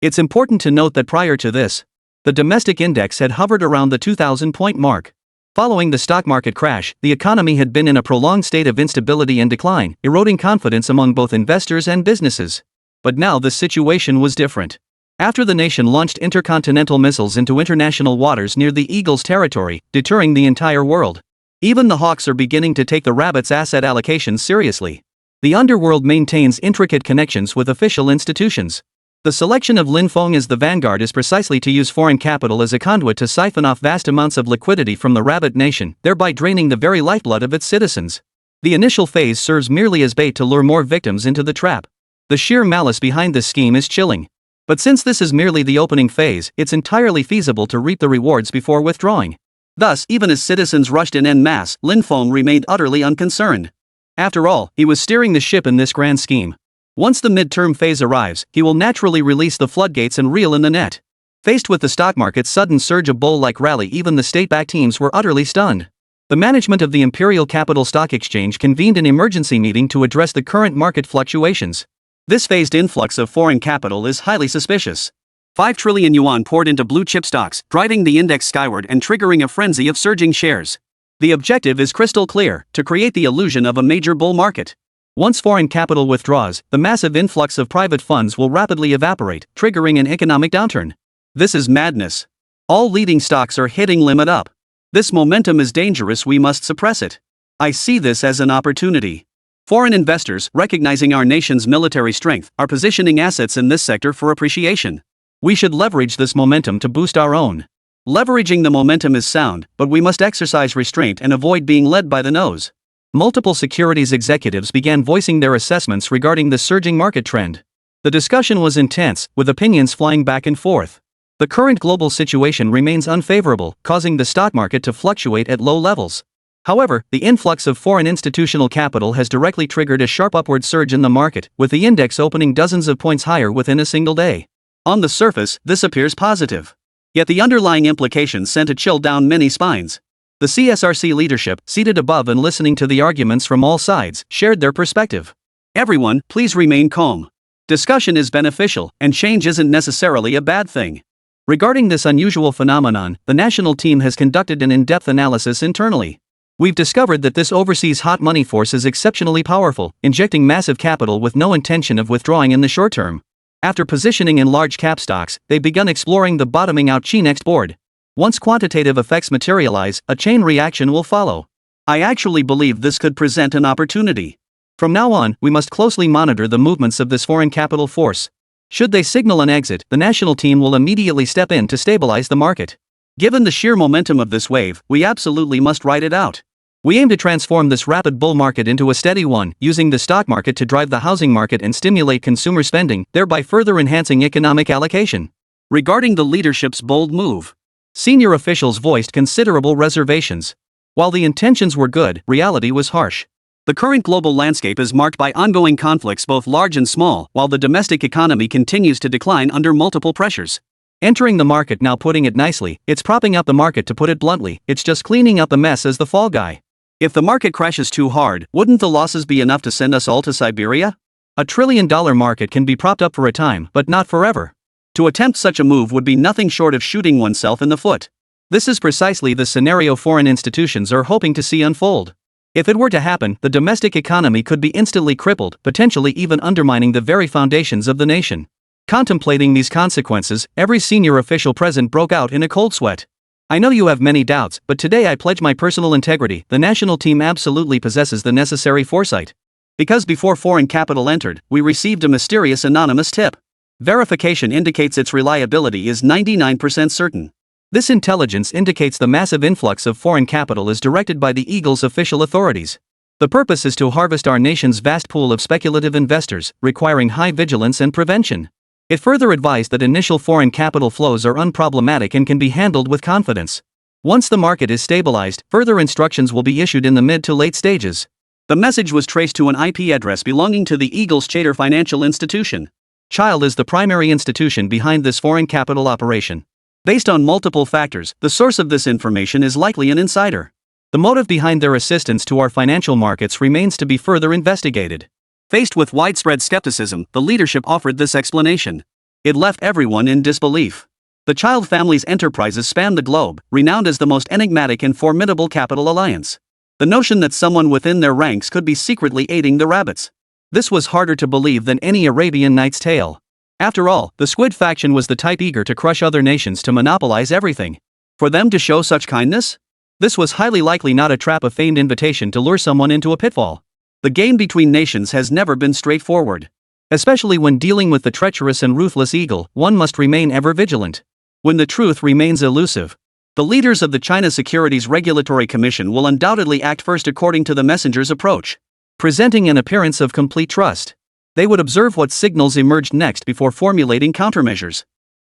It's important to note that prior to this, the domestic index had hovered around the 2,000-point mark. Following the stock market crash, the economy had been in a prolonged state of instability and decline, eroding confidence among both investors and businesses. But now the situation was different. After the nation launched intercontinental missiles into international waters near the Eagle's territory, deterring the entire world, even the Hawks are beginning to take the Rabbit's asset allocations seriously. The underworld maintains intricate connections with official institutions. The selection of Lin Feng as the vanguard is precisely to use foreign capital as a conduit to siphon off vast amounts of liquidity from the Rabbit nation, thereby draining the very lifeblood of its citizens. The initial phase serves merely as bait to lure more victims into the trap. The sheer malice behind this scheme is chilling. But since this is merely the opening phase, it's entirely feasible to reap the rewards before withdrawing. Thus, even as citizens rushed in en masse, Lin Feng remained utterly unconcerned. After all, he was steering the ship in this grand scheme. Once the midterm phase arrives, he will naturally release the floodgates and reel in the net. Faced with the stock market's sudden surge of bull-like rally, even the state-backed teams were utterly stunned. The management of the Imperial Capital Stock Exchange convened an emergency meeting to address the current market fluctuations. This phased influx of foreign capital is highly suspicious. 5 trillion yuan poured into blue-chip stocks, driving the index skyward and triggering a frenzy of surging shares. The objective is crystal clear: to create the illusion of a major bull market. Once foreign capital withdraws, the massive influx of private funds will rapidly evaporate, triggering an economic downturn. This is madness. All leading stocks are hitting limit up. This momentum is dangerous, we must suppress it. I see this as an opportunity. Foreign investors, recognizing our nation's military strength, are positioning assets in this sector for appreciation. We should leverage this momentum to boost our own. Leveraging the momentum is sound, but we must exercise restraint and avoid being led by the nose. Multiple securities executives began voicing their assessments regarding the surging market trend. The discussion was intense, with opinions flying back and forth. The current global situation remains unfavorable, causing the stock market to fluctuate at low levels. However, the influx of foreign institutional capital has directly triggered a sharp upward surge in the market, with the index opening dozens of points higher within a single day. On the surface, this appears positive. Yet the underlying implications sent a chill down many spines. The CSRC leadership, seated above and listening to the arguments from all sides, shared their perspective. Everyone, please remain calm. Discussion is beneficial, and change isn't necessarily a bad thing. Regarding this unusual phenomenon, the national team has conducted an in-depth analysis internally. We've discovered that this overseas hot money force is exceptionally powerful, injecting massive capital with no intention of withdrawing in the short term. After positioning in large cap stocks, they've begun exploring the bottoming out Chi-next board. Once quantitative effects materialize, a chain reaction will follow. I actually believe this could present an opportunity. From now on, we must closely monitor the movements of this foreign capital force. Should they signal an exit, the national team will immediately step in to stabilize the market. Given the sheer momentum of this wave, we absolutely must ride it out. We aim to transform this rapid bull market into a steady one, using the stock market to drive the housing market and stimulate consumer spending, thereby further enhancing economic allocation. Regarding the leadership's bold move, senior officials voiced considerable reservations. While the intentions were good, reality was harsh. The current global landscape is marked by ongoing conflicts both large and small, while the domestic economy continues to decline under multiple pressures. Entering the market, now putting it nicely, it's propping up the market. To put it bluntly, it's just cleaning up the mess as the fall guy. If the market crashes too hard, wouldn't the losses be enough to send us all to Siberia? $1 trillion market can be propped up for a time, but not forever. To attempt such a move would be nothing short of shooting oneself in the foot. This is precisely the scenario foreign institutions are hoping to see unfold. If it were to happen, the domestic economy could be instantly crippled, potentially even undermining the very foundations of the nation. Contemplating these consequences, every senior official present broke out in a cold sweat. I know you have many doubts, but today I pledge my personal integrity. The national team absolutely possesses the necessary foresight. Because before foreign capital entered, we received a mysterious anonymous tip. Verification indicates its reliability is 99% certain. This intelligence indicates the massive influx of foreign capital is directed by the Eagle's official authorities. The purpose is to harvest our nation's vast pool of speculative investors, requiring high vigilance and prevention. It further advised that initial foreign capital flows are unproblematic and can be handled with confidence. Once the market is stabilized, further instructions will be issued in the mid to late stages. The message was traced to an IP address belonging to the Eagle's charter financial institution. Child is the primary institution behind this foreign capital operation. Based on multiple factors, the source of this information is likely an insider. The motive behind their assistance to our financial markets remains to be further investigated. Faced with widespread skepticism, the leadership offered this explanation. It left everyone in disbelief. The Child family's enterprises span the globe, renowned as the most enigmatic and formidable capital alliance. The notion that someone within their ranks could be secretly aiding the rabbits. This was harder to believe than any Arabian Nights tale. After all, the Squid faction was the type eager to crush other nations to monopolize everything. For them to show such kindness? This was highly likely not a trap, a feigned invitation to lure someone into a pitfall. The game between nations has never been straightforward. Especially when dealing with the treacherous and ruthless Eagle, one must remain ever vigilant. When the truth remains elusive, the leaders of the China Securities Regulatory Commission will undoubtedly act first according to the messenger's approach, presenting an appearance of complete trust. They would observe what signals emerged next before formulating countermeasures.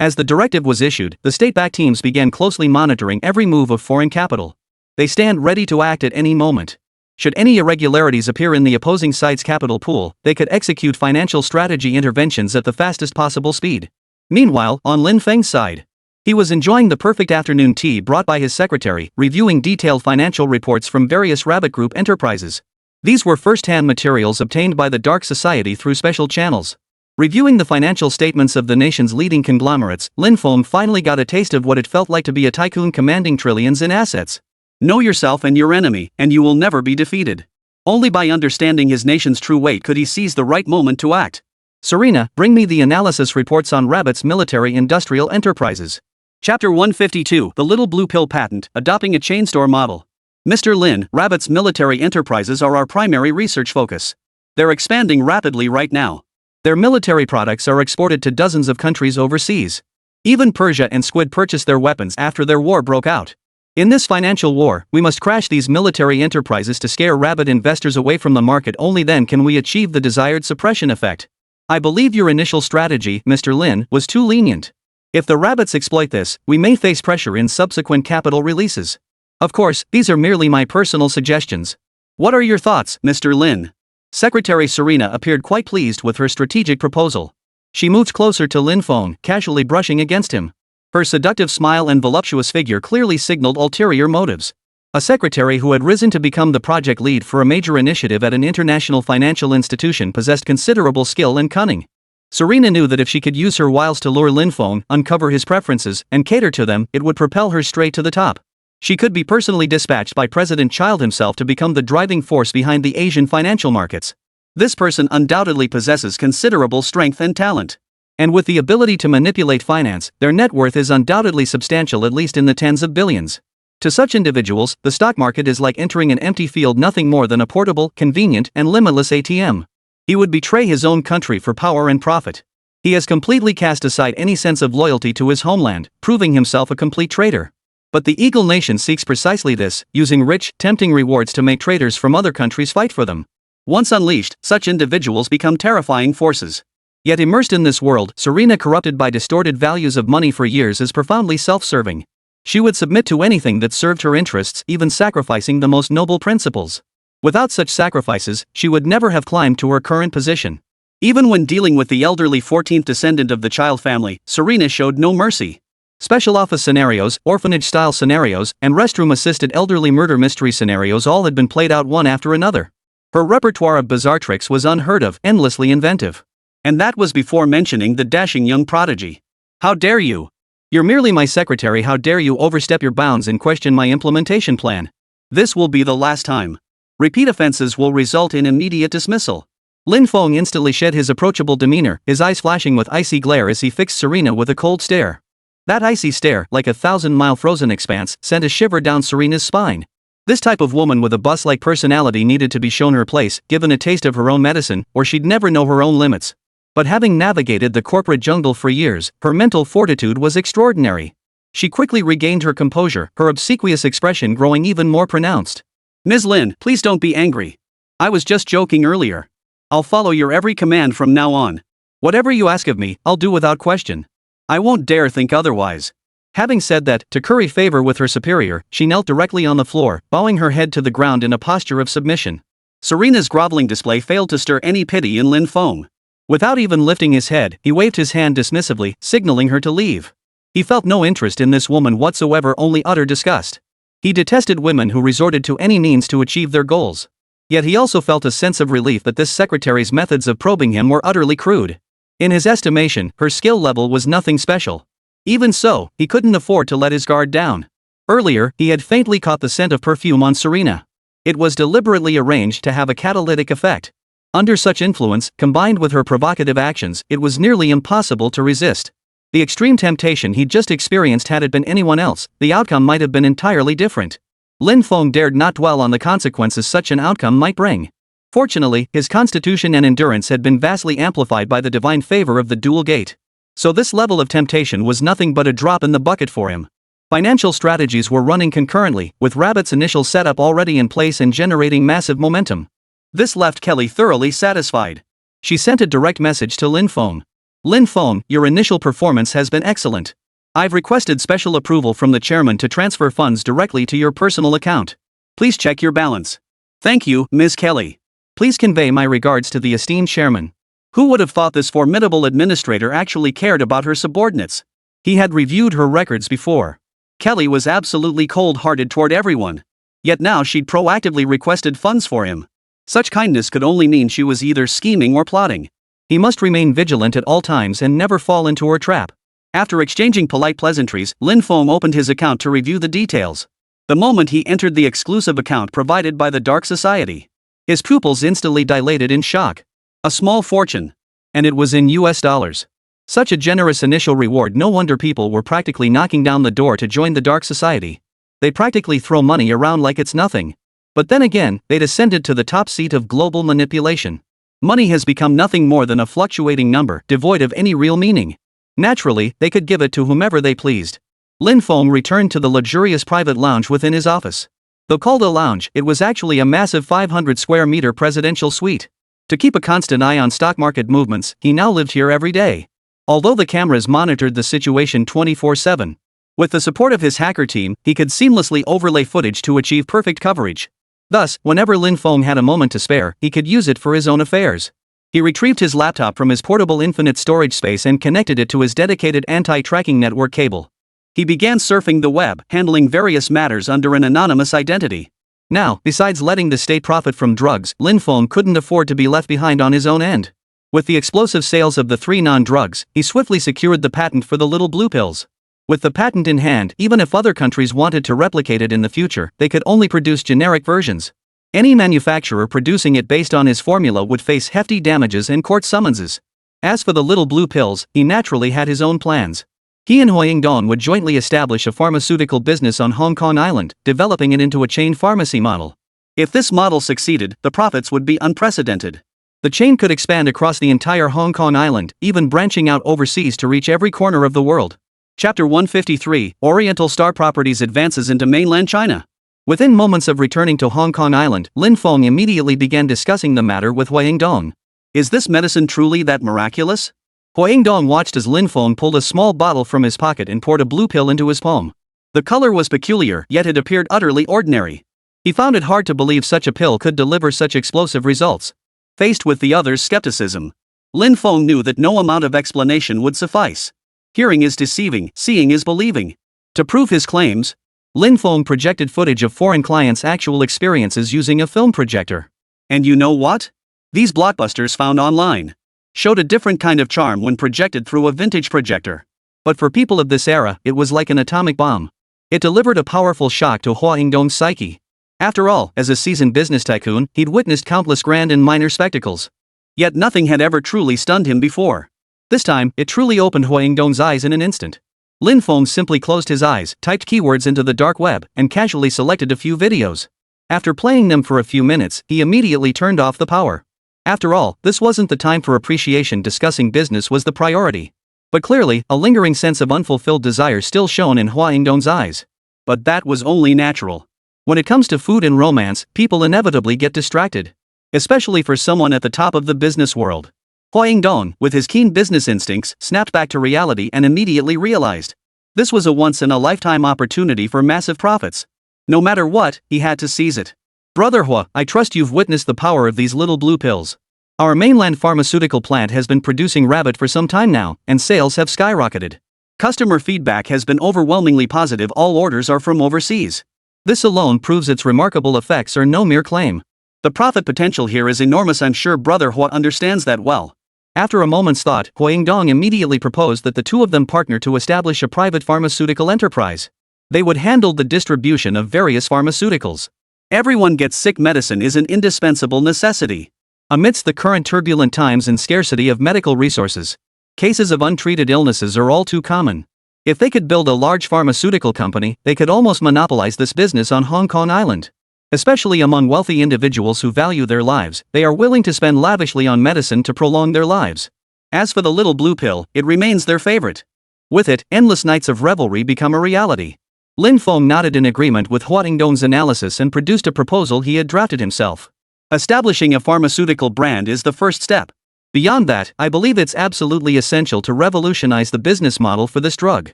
As the directive was issued, the state-backed teams began closely monitoring every move of foreign capital. They stand ready to act at any moment. Should any irregularities appear in the opposing side's capital pool, they could execute financial strategy interventions at the fastest possible speed. Meanwhile, on Lin Feng's side, he was enjoying the perfect afternoon tea brought by his secretary, reviewing detailed financial reports from various Rabbit Group enterprises. These were first-hand materials obtained by the Dark Society through special channels. Reviewing the financial statements of the nation's leading conglomerates, Lin Feng finally got a taste of what it felt like to be a tycoon commanding trillions in assets. Know yourself and your enemy, and you will never be defeated. Only by understanding his nation's true weight could he seize the right moment to act. Serena, bring me the analysis reports on Rabbit's military-industrial enterprises. Chapter 152, The Little Blue Pill Patent, Adopting a Chain Store Model. Mr. Lin, Rabbit's military enterprises are our primary research focus. They're expanding rapidly right now. Their military products are exported to dozens of countries overseas. Even Persia and Squid purchased their weapons after their war broke out. In this financial war, we must crash these military enterprises to scare Rabbit investors away from the market. Only then can we achieve the desired suppression effect. I believe your initial strategy, Mr. Lin, was too lenient. If the Rabbits exploit this, we may face pressure in subsequent capital releases. Of course, these are merely my personal suggestions. What are your thoughts, Mr. Lin? Secretary Serena appeared quite pleased with her strategic proposal. She moved closer to Lin Feng, casually brushing against him. Her seductive smile and voluptuous figure clearly signaled ulterior motives. A secretary who had risen to become the project lead for a major initiative at an international financial institution possessed considerable skill and cunning. Serena knew that if she could use her wiles to lure Lin Feng, uncover his preferences, and cater to them, it would propel her straight to the top. She could be personally dispatched by President Child himself to become the driving force behind the Asian financial markets. This person undoubtedly possesses considerable strength and talent. And with the ability to manipulate finance, their net worth is undoubtedly substantial, at least in the tens of billions. To such individuals, the stock market is like entering an empty field, nothing more than a portable, convenient, and limitless ATM. He would betray his own country for power and profit. He has completely cast aside any sense of loyalty to his homeland, proving himself a complete traitor. But the Eagle Nation seeks precisely this, using rich, tempting rewards to make traitors from other countries fight for them. Once unleashed, such individuals become terrifying forces. Yet immersed in this world, Serena, corrupted by distorted values of money for years, is profoundly self-serving. She would submit to anything that served her interests, even sacrificing the most noble principles. Without such sacrifices, she would never have climbed to her current position. Even when dealing with the elderly 14th descendant of the Child family, Serena showed no mercy. Special office scenarios, orphanage-style scenarios, and restroom-assisted elderly murder mystery scenarios all had been played out one after another. Her repertoire of bizarre tricks was unheard of, endlessly inventive. And that was before mentioning the dashing young prodigy. How dare you? You're merely my secretary. How dare you overstep your bounds and question my implementation plan? This will be the last time. Repeat offenses will result in immediate dismissal. Lin Feng instantly shed his approachable demeanor, his eyes flashing with icy glare as he fixed Serena with a cold stare. That icy stare, like a 1,000-mile frozen expanse, sent a shiver down Serena's spine. This type of woman with a bus-like personality needed to be shown her place, given a taste of her own medicine, or she'd never know her own limits. But having navigated the corporate jungle for years, her mental fortitude was extraordinary. She quickly regained her composure, her obsequious expression growing even more pronounced. Ms. Lin, please don't be angry. I was just joking earlier. I'll follow your every command from now on. Whatever you ask of me, I'll do without question. I won't dare think otherwise. Having said that, to curry favor with her superior, she knelt directly on the floor, bowing her head to the ground in a posture of submission. Serena's groveling display failed to stir any pity in Lin Feng. Without even lifting his head, he waved his hand dismissively, signaling her to leave. He felt no interest in this woman whatsoever, only utter disgust. He detested women who resorted to any means to achieve their goals. Yet he also felt a sense of relief that this secretary's methods of probing him were utterly crude. In his estimation, her skill level was nothing special. Even so, he couldn't afford to let his guard down. Earlier, he had faintly caught the scent of perfume on Serena. It was deliberately arranged to have a catalytic effect. Under such influence, combined with her provocative actions, it was nearly impossible to resist. The extreme temptation he'd just experienced, had it been anyone else, the outcome might have been entirely different. Lin Feng dared not dwell on the consequences such an outcome might bring. Fortunately, his constitution and endurance had been vastly amplified by the divine favor of the dual gate. So this level of temptation was nothing but a drop in the bucket for him. Financial strategies were running concurrently, with Rabbit's initial setup already in place and generating massive momentum. This left Kelly thoroughly satisfied. She sent a direct message to Lin Feng. Lin Feng, your initial performance has been excellent. I've requested special approval from the chairman to transfer funds directly to your personal account. Please check your balance. Thank you, Ms. Kelly. Please convey my regards to the esteemed chairman. Who would have thought this formidable administrator actually cared about her subordinates? He had reviewed her records before. Kelly was absolutely cold-hearted toward everyone. Yet now she'd proactively requested funds for him. Such kindness could only mean she was either scheming or plotting. He must remain vigilant at all times and never fall into her trap. After exchanging polite pleasantries, Lin Feng opened his account to review the details. The moment he entered the exclusive account provided by the Dark Society, his pupils instantly dilated in shock. A small fortune. And it was in US dollars. Such a generous initial reward, no wonder people were practically knocking down the door to join the Dark Society. They practically throw money around like it's nothing. But then again, they'd ascended to the top seat of global manipulation. Money has become nothing more than a fluctuating number, devoid of any real meaning. Naturally, they could give it to whomever they pleased. Lin Feng returned to the luxurious private lounge within his office. Though called a lounge, it was actually a massive 500-square-meter presidential suite. To keep a constant eye on stock market movements, he now lived here every day. Although the cameras monitored the situation 24/7. With the support of his hacker team, he could seamlessly overlay footage to achieve perfect coverage. Thus, whenever Lin Feng had a moment to spare, he could use it for his own affairs. He retrieved his laptop from his portable infinite storage space and connected it to his dedicated anti-tracking network cable. He began surfing the web, handling various matters under an anonymous identity. Now, besides letting the state profit from drugs, Lin Feng couldn't afford to be left behind on his own end. With the explosive sales of the 3 non-drugs, he swiftly secured the patent for the little blue pills. With the patent in hand, even if other countries wanted to replicate it in the future, they could only produce generic versions. Any manufacturer producing it based on his formula would face hefty damages and court summonses. As for the little blue pills, he naturally had his own plans. He and Huang Dong would jointly establish a pharmaceutical business on Hong Kong Island, developing it into a chain pharmacy model. If this model succeeded, the profits would be unprecedented. The chain could expand across the entire Hong Kong Island, even branching out overseas to reach every corner of the world. Chapter 153, Oriental Star Properties advances into mainland China. Within moments of returning to Hong Kong Island, Lin Feng immediately began discussing the matter with Huang Dong. Is this medicine truly that miraculous? Huang Dong watched as Lin Feng pulled a small bottle from his pocket and poured a blue pill into his palm. The color was peculiar, yet it appeared utterly ordinary. He found it hard to believe such a pill could deliver such explosive results. Faced with the other's skepticism, Lin Feng knew that no amount of explanation would suffice. Hearing is deceiving, seeing is believing. To prove his claims, Lin Feng projected footage of foreign clients' actual experiences using a film projector. And you know what? These blockbusters found online showed a different kind of charm when projected through a vintage projector. But for people of this era, it was like an atomic bomb. It delivered a powerful shock to Huang Dong's psyche. After all, as a seasoned business tycoon, he'd witnessed countless grand and minor spectacles. Yet nothing had ever truly stunned him before. This time, it truly opened Huang Dong's eyes in an instant. Lin Feng simply closed his eyes, typed keywords into the dark web, and casually selected a few videos. After playing them for a few minutes, he immediately turned off the power. After all, this wasn't the time for appreciation. Discussing business was the priority. But clearly, a lingering sense of unfulfilled desire still shone in Huang Dong's eyes. But that was only natural. When it comes to food and romance, people inevitably get distracted. Especially for someone at the top of the business world. Huang Dong, with his keen business instincts, snapped back to reality and immediately realized this was a once-in-a-lifetime opportunity for massive profits. No matter what, he had to seize it. Brother Hua, I trust you've witnessed the power of these little blue pills. Our mainland pharmaceutical plant has been producing rabbit for some time now, and sales have skyrocketed. Customer feedback has been overwhelmingly positive. All orders are from overseas. This alone proves its remarkable effects are no mere claim. The profit potential here is enormous. I'm sure Brother Hua understands that well. After a moment's thought, Huang Dong immediately proposed that the two of them partner to establish a private pharmaceutical enterprise. They would handle the distribution of various pharmaceuticals. Everyone gets sick. Medicine is an indispensable necessity. Amidst the current turbulent times and scarcity of medical resources, cases of untreated illnesses are all too common. If they could build a large pharmaceutical company, they could almost monopolize this business on Hong Kong Island. Especially among wealthy individuals who value their lives, they are willing to spend lavishly on medicine to prolong their lives. As for the little blue pill, it remains their favorite. With it, endless nights of revelry become a reality. Lin Feng nodded in agreement with Huang Dong's analysis and produced a proposal he had drafted himself. Establishing a pharmaceutical brand is the first step. Beyond that, I believe it's absolutely essential to revolutionize the business model for this drug.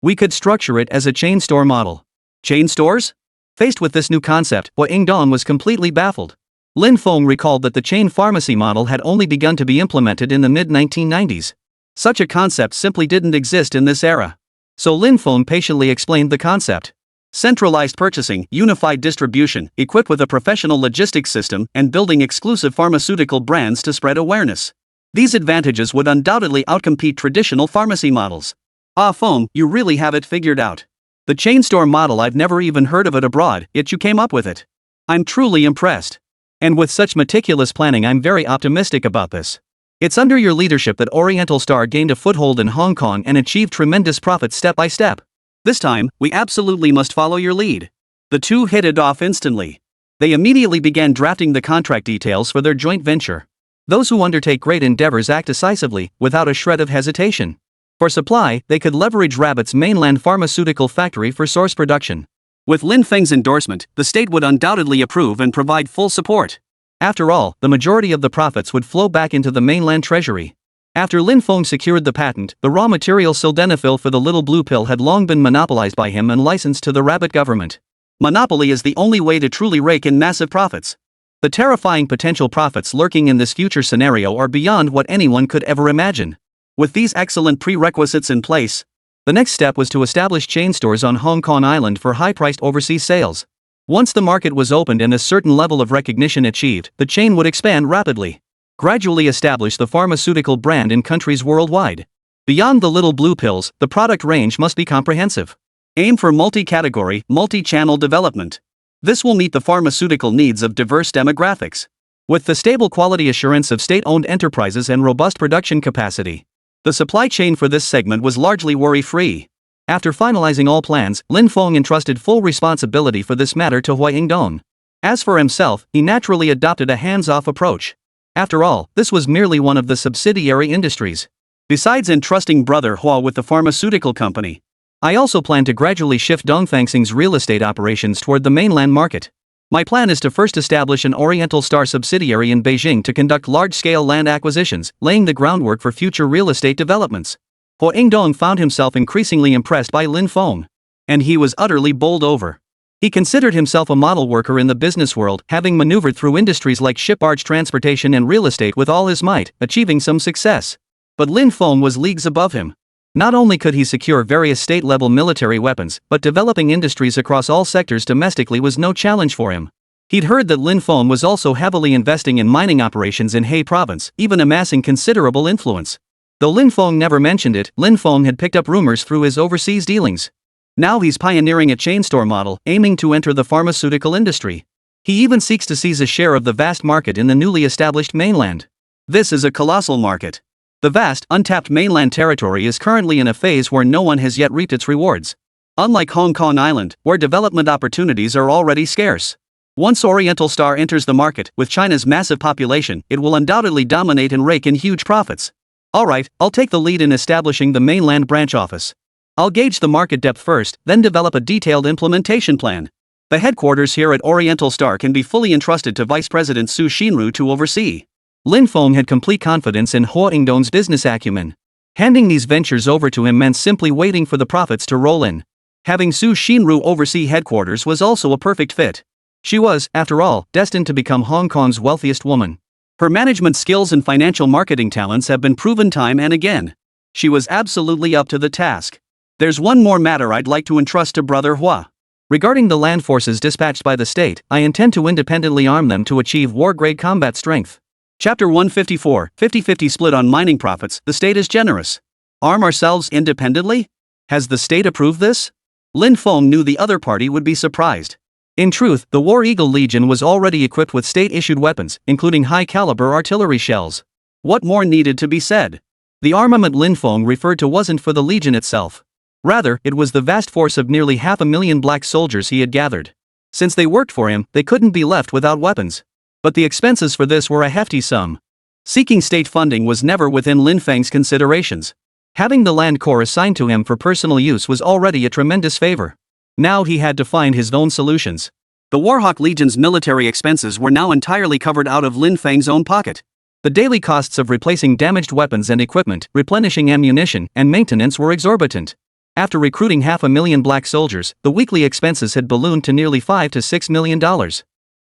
We could structure it as a chain store model. Chain stores? Faced with this new concept, Huang Dong was completely baffled. Lin Feng recalled that the chain pharmacy model had only begun to be implemented in the mid-1990s. Such a concept simply didn't exist in this era. So Lin Feng patiently explained the concept. Centralized purchasing, unified distribution, equipped with a professional logistics system, and building exclusive pharmaceutical brands to spread awareness. These advantages would undoubtedly outcompete traditional pharmacy models. Ah Feng, you really have it figured out. The chain store model, I've never even heard of it abroad, yet you came up with it. I'm truly impressed. And with such meticulous planning, I'm very optimistic about this. It's under your leadership that Oriental Star gained a foothold in Hong Kong and achieved tremendous profits step by step. This time, we absolutely must follow your lead. The two hit it off instantly. They immediately began drafting the contract details for their joint venture. Those who undertake great endeavors act decisively, without a shred of hesitation. For supply, they could leverage Rabbit's mainland pharmaceutical factory for source production. With Lin Feng's endorsement, the state would undoubtedly approve and provide full support. After all, the majority of the profits would flow back into the mainland treasury. After Lin Feng secured the patent, the raw material sildenafil for the little blue pill had long been monopolized by him and licensed to the Rabbit government. Monopoly is the only way to truly rake in massive profits. The terrifying potential profits lurking in this future scenario are beyond what anyone could ever imagine. With these excellent prerequisites in place, The next step was to establish chain stores on Hong Kong Island for high-priced overseas sales. Once the market was opened and a certain level of recognition achieved, the chain would expand rapidly. Gradually establish the pharmaceutical brand in countries worldwide. Beyond the little blue pills, the product range must be comprehensive. Aim for multi-category, multi-channel development. This will meet the pharmaceutical needs of diverse demographics. With the stable quality assurance of state-owned enterprises and robust production capacity, the supply chain for this segment was largely worry-free. After finalizing all plans, Lin Feng entrusted full responsibility for this matter to Hua Yingdong. As for himself, he naturally adopted a hands-off approach. After all, this was merely one of the subsidiary industries. Besides entrusting brother Hua with the pharmaceutical company, I also plan to gradually shift Dongfangxing's real estate operations toward the mainland market. My plan is to first establish an Oriental Star subsidiary in Beijing to conduct large-scale land acquisitions, laying the groundwork for future real estate developments. Hua Yingdong found himself increasingly impressed by Lin Feng. And he was utterly bowled over. He considered himself a model worker in the business world, having maneuvered through industries like ship-barge transportation and real estate with all his might, achieving some success. But Lin Feng was leagues above him. Not only could he secure various state-level military weapons, but developing industries across all sectors domestically was no challenge for him. He'd heard that Lin Feng was also heavily investing in mining operations in He Province, even amassing considerable influence. Though Lin Feng never mentioned it, Lin Feng had picked up rumors through his overseas dealings. Now he's pioneering a chain store model, aiming to enter the pharmaceutical industry. He even seeks to seize a share of the vast market in the newly established mainland. This is a colossal market. The vast, untapped mainland territory is currently in a phase where no one has yet reaped its rewards. Unlike Hong Kong Island, where development opportunities are already scarce. Once Oriental Star enters the market, with China's massive population, it will undoubtedly dominate and rake in huge profits. Alright, I'll take the lead in establishing the mainland branch office. I'll gauge the market depth first, then develop a detailed implementation plan. The headquarters here at Oriental Star can be fully entrusted to Vice President Su Xinru to oversee. Lin Feng had complete confidence in Hua Yingdong's business acumen. Handing these ventures over to him meant simply waiting for the profits to roll in. Having Su Xinru oversee headquarters was also a perfect fit. She was, after all, destined to become Hong Kong's wealthiest woman. Her management skills and financial marketing talents have been proven time and again. She was absolutely up to the task. There's one more matter I'd like to entrust to Brother Hua. Regarding the land forces dispatched by the state, I intend to independently arm them to achieve war-grade combat strength. Chapter 154, 50-50 split on mining profits, the state is generous. Arm ourselves independently? Has the state approved this? Lin Feng knew the other party would be surprised. In truth, the War Eagle Legion was already equipped with state-issued weapons, including high-caliber artillery shells. What more needed to be said? The armament Lin Feng referred to wasn't for the Legion itself. Rather, it was the vast force of nearly 500,000 black soldiers he had gathered. Since they worked for him, they couldn't be left without weapons. But the expenses for this were a hefty sum. Seeking state funding was never within Lin Feng's considerations. Having the land corps assigned to him for personal use was already a tremendous favor. Now he had to find his own solutions. The Warhawk Legion's military expenses were now entirely covered out of Lin Feng's own pocket. The daily costs of replacing damaged weapons and equipment, replenishing ammunition, and maintenance were exorbitant. After recruiting 500,000 black soldiers, the weekly expenses had ballooned to nearly $5 to $6 million.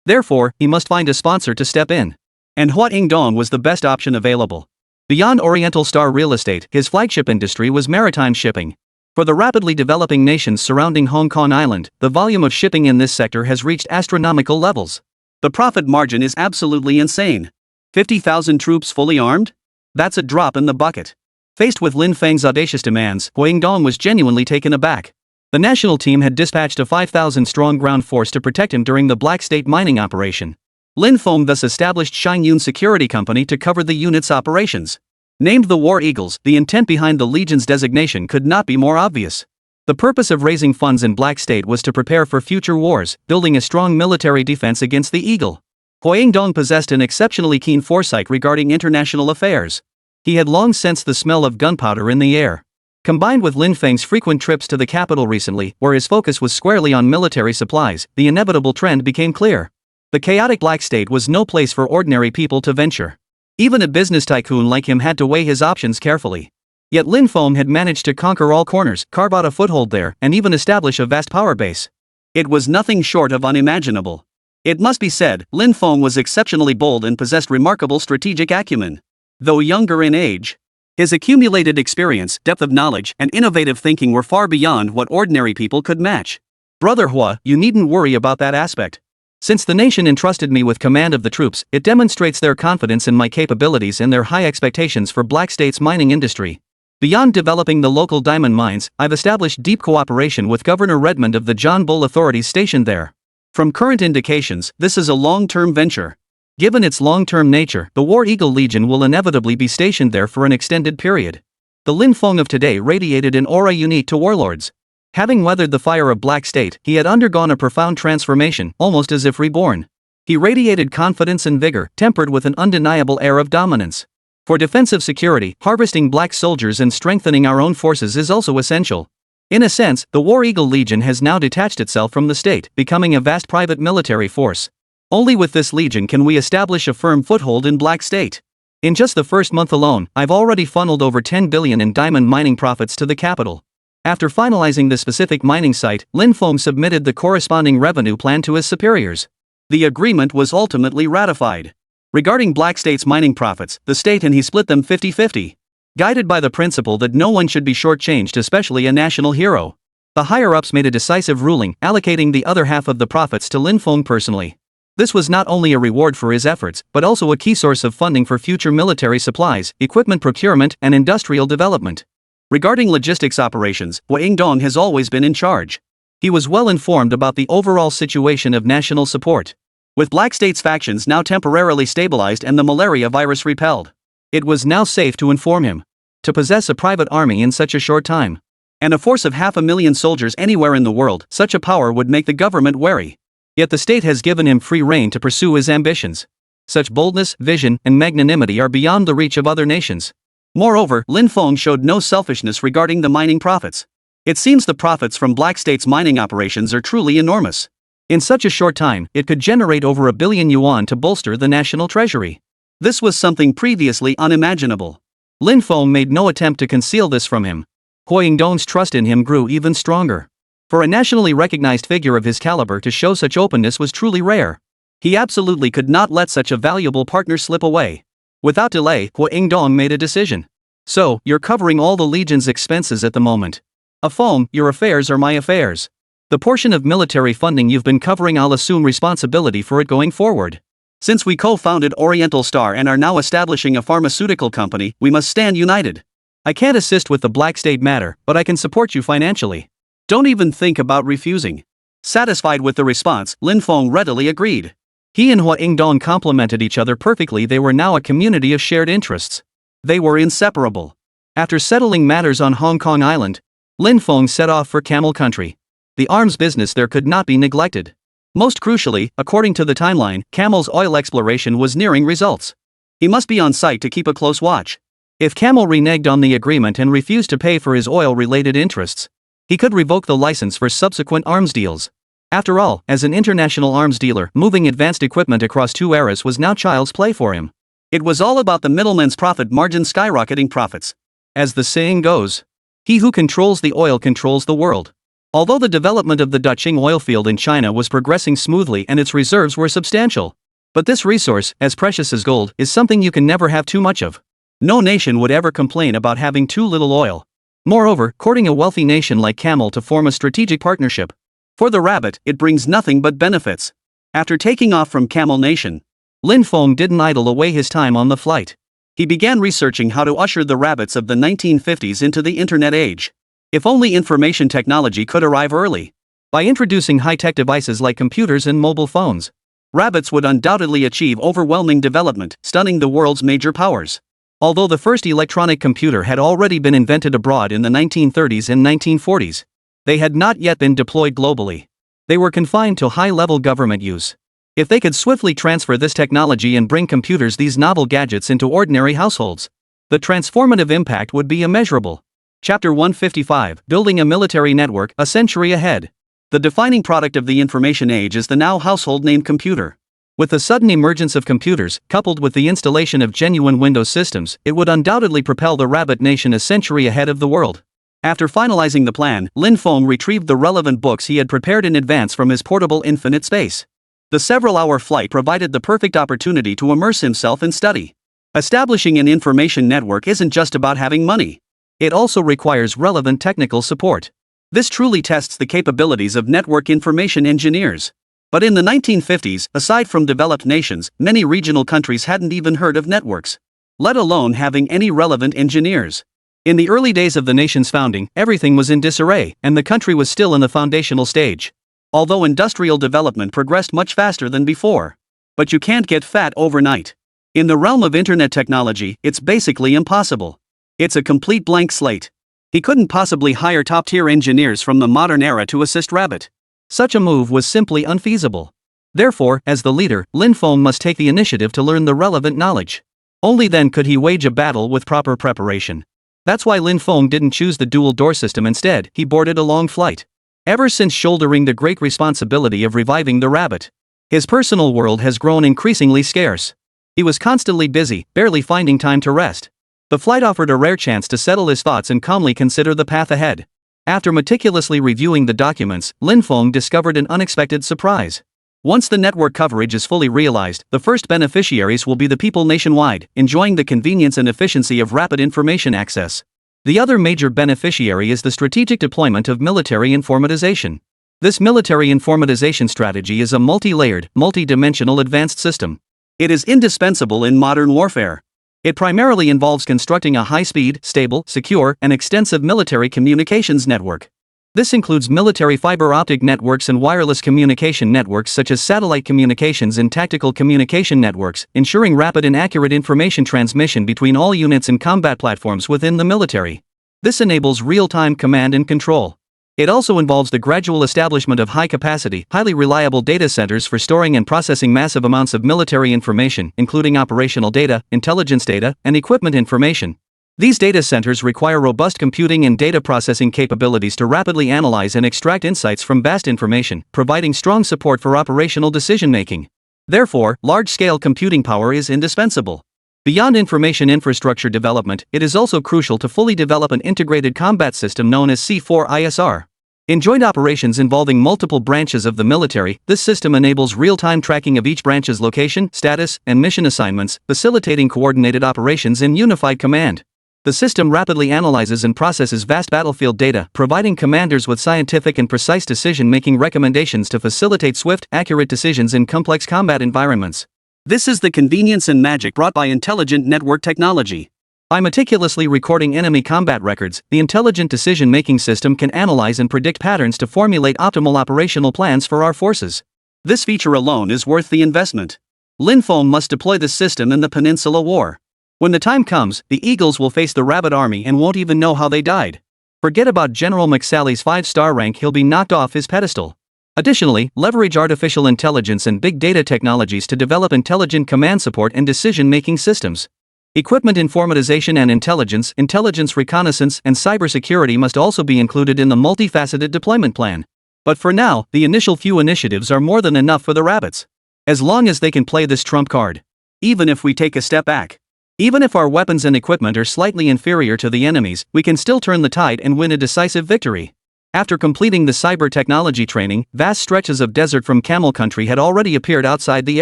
Therefore, he must find a sponsor to step in. And Hua Yingdong was the best option available. Beyond Oriental Star real estate, his flagship industry was maritime shipping. For the rapidly developing nations surrounding Hong Kong Island, the volume of shipping in this sector has reached astronomical levels. The profit margin is absolutely insane. 50,000 troops fully armed? That's a drop in the bucket. Faced with Lin Feng's audacious demands, Hua Yingdong was genuinely taken aback. The national team had dispatched a 5,000-strong ground force to protect him during the Black State mining operation. Lin Feng thus established Shine Yun Security Company to cover the unit's operations. Named the War Eagles, the intent behind the Legion's designation could not be more obvious. The purpose of raising funds in Black State was to prepare for future wars, building a strong military defense against the Eagle. Hua Yingdong possessed an exceptionally keen foresight regarding international affairs. He had long sensed the smell of gunpowder in the air. Combined with Lin Feng's frequent trips to the capital recently, where his focus was squarely on military supplies, the inevitable trend became clear. The chaotic Black State was no place for ordinary people to venture. Even a business tycoon like him had to weigh his options carefully. Yet Lin Feng had managed to conquer all corners, carve out a foothold there, and even establish a vast power base. It was nothing short of unimaginable. It must be said, Lin Feng was exceptionally bold and possessed remarkable strategic acumen. Though younger in age, His accumulated experience, depth of knowledge, and innovative thinking were far beyond what ordinary people could match. Brother Hua, you needn't worry about that aspect. Since the nation entrusted me with command of the troops, it demonstrates their confidence in my capabilities and their high expectations for Black State's mining industry. Beyond developing the local diamond mines, I've established deep cooperation with Governor Redmond of the John Bull authorities stationed there. From current indications, this is a long-term venture. Given its long-term nature, the War Eagle Legion will inevitably be stationed there for an extended period. The Lin Feng of today radiated an aura unique to warlords. Having weathered the fire of Black State, he had undergone a profound transformation, almost as if reborn. He radiated confidence and vigor, tempered with an undeniable air of dominance. For defensive security, harvesting black soldiers and strengthening our own forces is also essential. In a sense, the War Eagle Legion has now detached itself from the state, becoming a vast private military force. Only with this legion can we establish a firm foothold in Black State. In just the first month alone, I've already funneled over 10 billion in diamond mining profits to the capital. After finalizing the specific mining site, Lin Feng submitted the corresponding revenue plan to his superiors. The agreement was ultimately ratified. Regarding Black State's mining profits, the state and he split them 50-50. Guided by the principle that no one should be shortchanged, especially a national hero. The higher-ups made a decisive ruling, allocating the other half of the profits to Lin Feng personally. This was not only a reward for his efforts, but also a key source of funding for future military supplies, equipment procurement, and industrial development. Regarding logistics operations, Hua Yingdong has always been in charge. He was well informed about the overall situation of national support. With Black State's factions now temporarily stabilized and the malaria virus repelled, it was now safe to inform him. To possess a private army in such a short time, and a force of 500,000 soldiers anywhere in the world, such a power would make the government wary. Yet the state has given him free rein to pursue his ambitions. Such boldness, vision, and magnanimity are beyond the reach of other nations. Moreover, Lin Feng showed no selfishness regarding the mining profits. It seems the profits from Black State's mining operations are truly enormous. In such a short time, it could generate over 1 billion yuan to bolster the national treasury. This was something previously unimaginable. Lin Feng made no attempt to conceal this from him. Hua Yingdong's trust in him grew even stronger. For a nationally recognized figure of his caliber to show such openness was truly rare. He absolutely could not let such a valuable partner slip away. Without delay, Hua Yingdong made a decision. So, you're covering all the Legion's expenses at the moment. Feng, your affairs are my affairs. The portion of military funding you've been covering, I'll assume responsibility for it going forward. Since we co-founded Oriental Star and are now establishing a pharmaceutical company, we must stand united. I can't assist with the Black State matter, but I can support you financially. Don't even think about refusing. Satisfied with the response, Lin Feng readily agreed. He and Hua Yingdong complemented each other perfectly. They were now a community of shared interests. They were inseparable. After settling matters on Hong Kong Island, Lin Feng set off for Camel Country. The arms business there could not be neglected. Most crucially, according to the timeline, Camel's oil exploration was nearing results. He must be on site to keep a close watch. If Camel reneged on the agreement and refused to pay for his oil-related interests, he could revoke the license for subsequent arms deals. After all, as an international arms dealer, moving advanced equipment across 2 eras was now child's play for him. It was all about the middleman's profit margin skyrocketing profits. As the saying goes, he who controls the oil controls the world. Although the development of the Daqing oil field in China was progressing smoothly and its reserves were substantial, but this resource, as precious as gold, is something you can never have too much of. No nation would ever complain about having too little oil. Moreover, courting a wealthy nation like Camel to form a strategic partnership. For the rabbit, it brings nothing but benefits. After taking off from Camel Nation, Lin Feng didn't idle away his time on the flight. He began researching how to usher the rabbits of the 1950s into the internet age. If only information technology could arrive early. By introducing high-tech devices like computers and mobile phones, rabbits would undoubtedly achieve overwhelming development, stunning the world's major powers. Although the first electronic computer had already been invented abroad in the 1930s and 1940s, they had not yet been deployed globally. They were confined to high-level government use. If they could swiftly transfer this technology and bring computers, these novel gadgets, into ordinary households, the transformative impact would be immeasurable. Chapter 155, Building a Military Network, a Century Ahead. The defining product of the information age is the now household name computer. With the sudden emergence of computers, coupled with the installation of genuine Windows systems, it would undoubtedly propel the Rabbit Nation a century ahead of the world. After finalizing the plan, Lin Feng retrieved the relevant books he had prepared in advance from his portable infinite space. The several-hour flight provided the perfect opportunity to immerse himself in study. Establishing an information network isn't just about having money. It also requires relevant technical support. This truly tests the capabilities of network information engineers. But in the 1950s, aside from developed nations, many regional countries hadn't even heard of networks, let alone having any relevant engineers. In the early days of the nation's founding, everything was in disarray, and the country was still in the foundational stage. Although industrial development progressed much faster than before. But you can't get fat overnight. In the realm of internet technology, it's basically impossible. It's a complete blank slate. He couldn't possibly hire top-tier engineers from the modern era to assist Rabbit. Such a move was simply unfeasible. Therefore, as the leader, Lin Feng must take the initiative to learn the relevant knowledge. Only then could he wage a battle with proper preparation. That's why Lin Feng didn't choose the dual-door system. Instead, he boarded a long flight. Ever since shouldering the great responsibility of reviving the Rabbit, his personal world has grown increasingly scarce. He was constantly busy, barely finding time to rest. The flight offered a rare chance to settle his thoughts and calmly consider the path ahead. After meticulously reviewing the documents, Lin Feng discovered an unexpected surprise. Once the network coverage is fully realized, the first beneficiaries will be the people nationwide, enjoying the convenience and efficiency of rapid information access. The other major beneficiary is the strategic deployment of military informatization. This military informatization strategy is a multi-layered, multi-dimensional advanced system. It is indispensable in modern warfare. It primarily involves constructing a high-speed, stable, secure, and extensive military communications network. This includes military fiber optic networks and wireless communication networks such as satellite communications and tactical communication networks, ensuring rapid and accurate information transmission between all units and combat platforms within the military. This enables real-time command and control. It also involves the gradual establishment of high-capacity, highly reliable data centers for storing and processing massive amounts of military information, including operational data, intelligence data, and equipment information. These data centers require robust computing and data processing capabilities to rapidly analyze and extract insights from vast information, providing strong support for operational decision-making. Therefore, large-scale computing power is indispensable. Beyond information infrastructure development, it is also crucial to fully develop an integrated combat system known as C4ISR. In joint operations involving multiple branches of the military, this system enables real-time tracking of each branch's location, status, and mission assignments, facilitating coordinated operations in unified command. The system rapidly analyzes and processes vast battlefield data, providing commanders with scientific and precise decision-making recommendations to facilitate swift, accurate decisions in complex combat environments. This is the convenience and magic brought by intelligent network technology. By meticulously recording enemy combat records, the intelligent decision-making system can analyze and predict patterns to formulate optimal operational plans for our forces. This feature alone is worth the investment. Lin Feng must deploy the system in the Peninsula War. When the time comes, the Eagles will face the Rabbit Army and won't even know how they died. Forget about General McSally's 5-star rank, he'll be knocked off his pedestal. Additionally, leverage artificial intelligence and big data technologies to develop intelligent command support and decision-making systems. Equipment informatization and intelligence reconnaissance, and cybersecurity must also be included in the multifaceted deployment plan. But for now, the initial few initiatives are more than enough for the Rabbits. As long as they can play this trump card. Even if we take a step back. Even if our weapons and equipment are slightly inferior to the enemy's, we can still turn the tide and win a decisive victory. After completing the cyber technology training, vast stretches of desert from Camel Country had already appeared outside the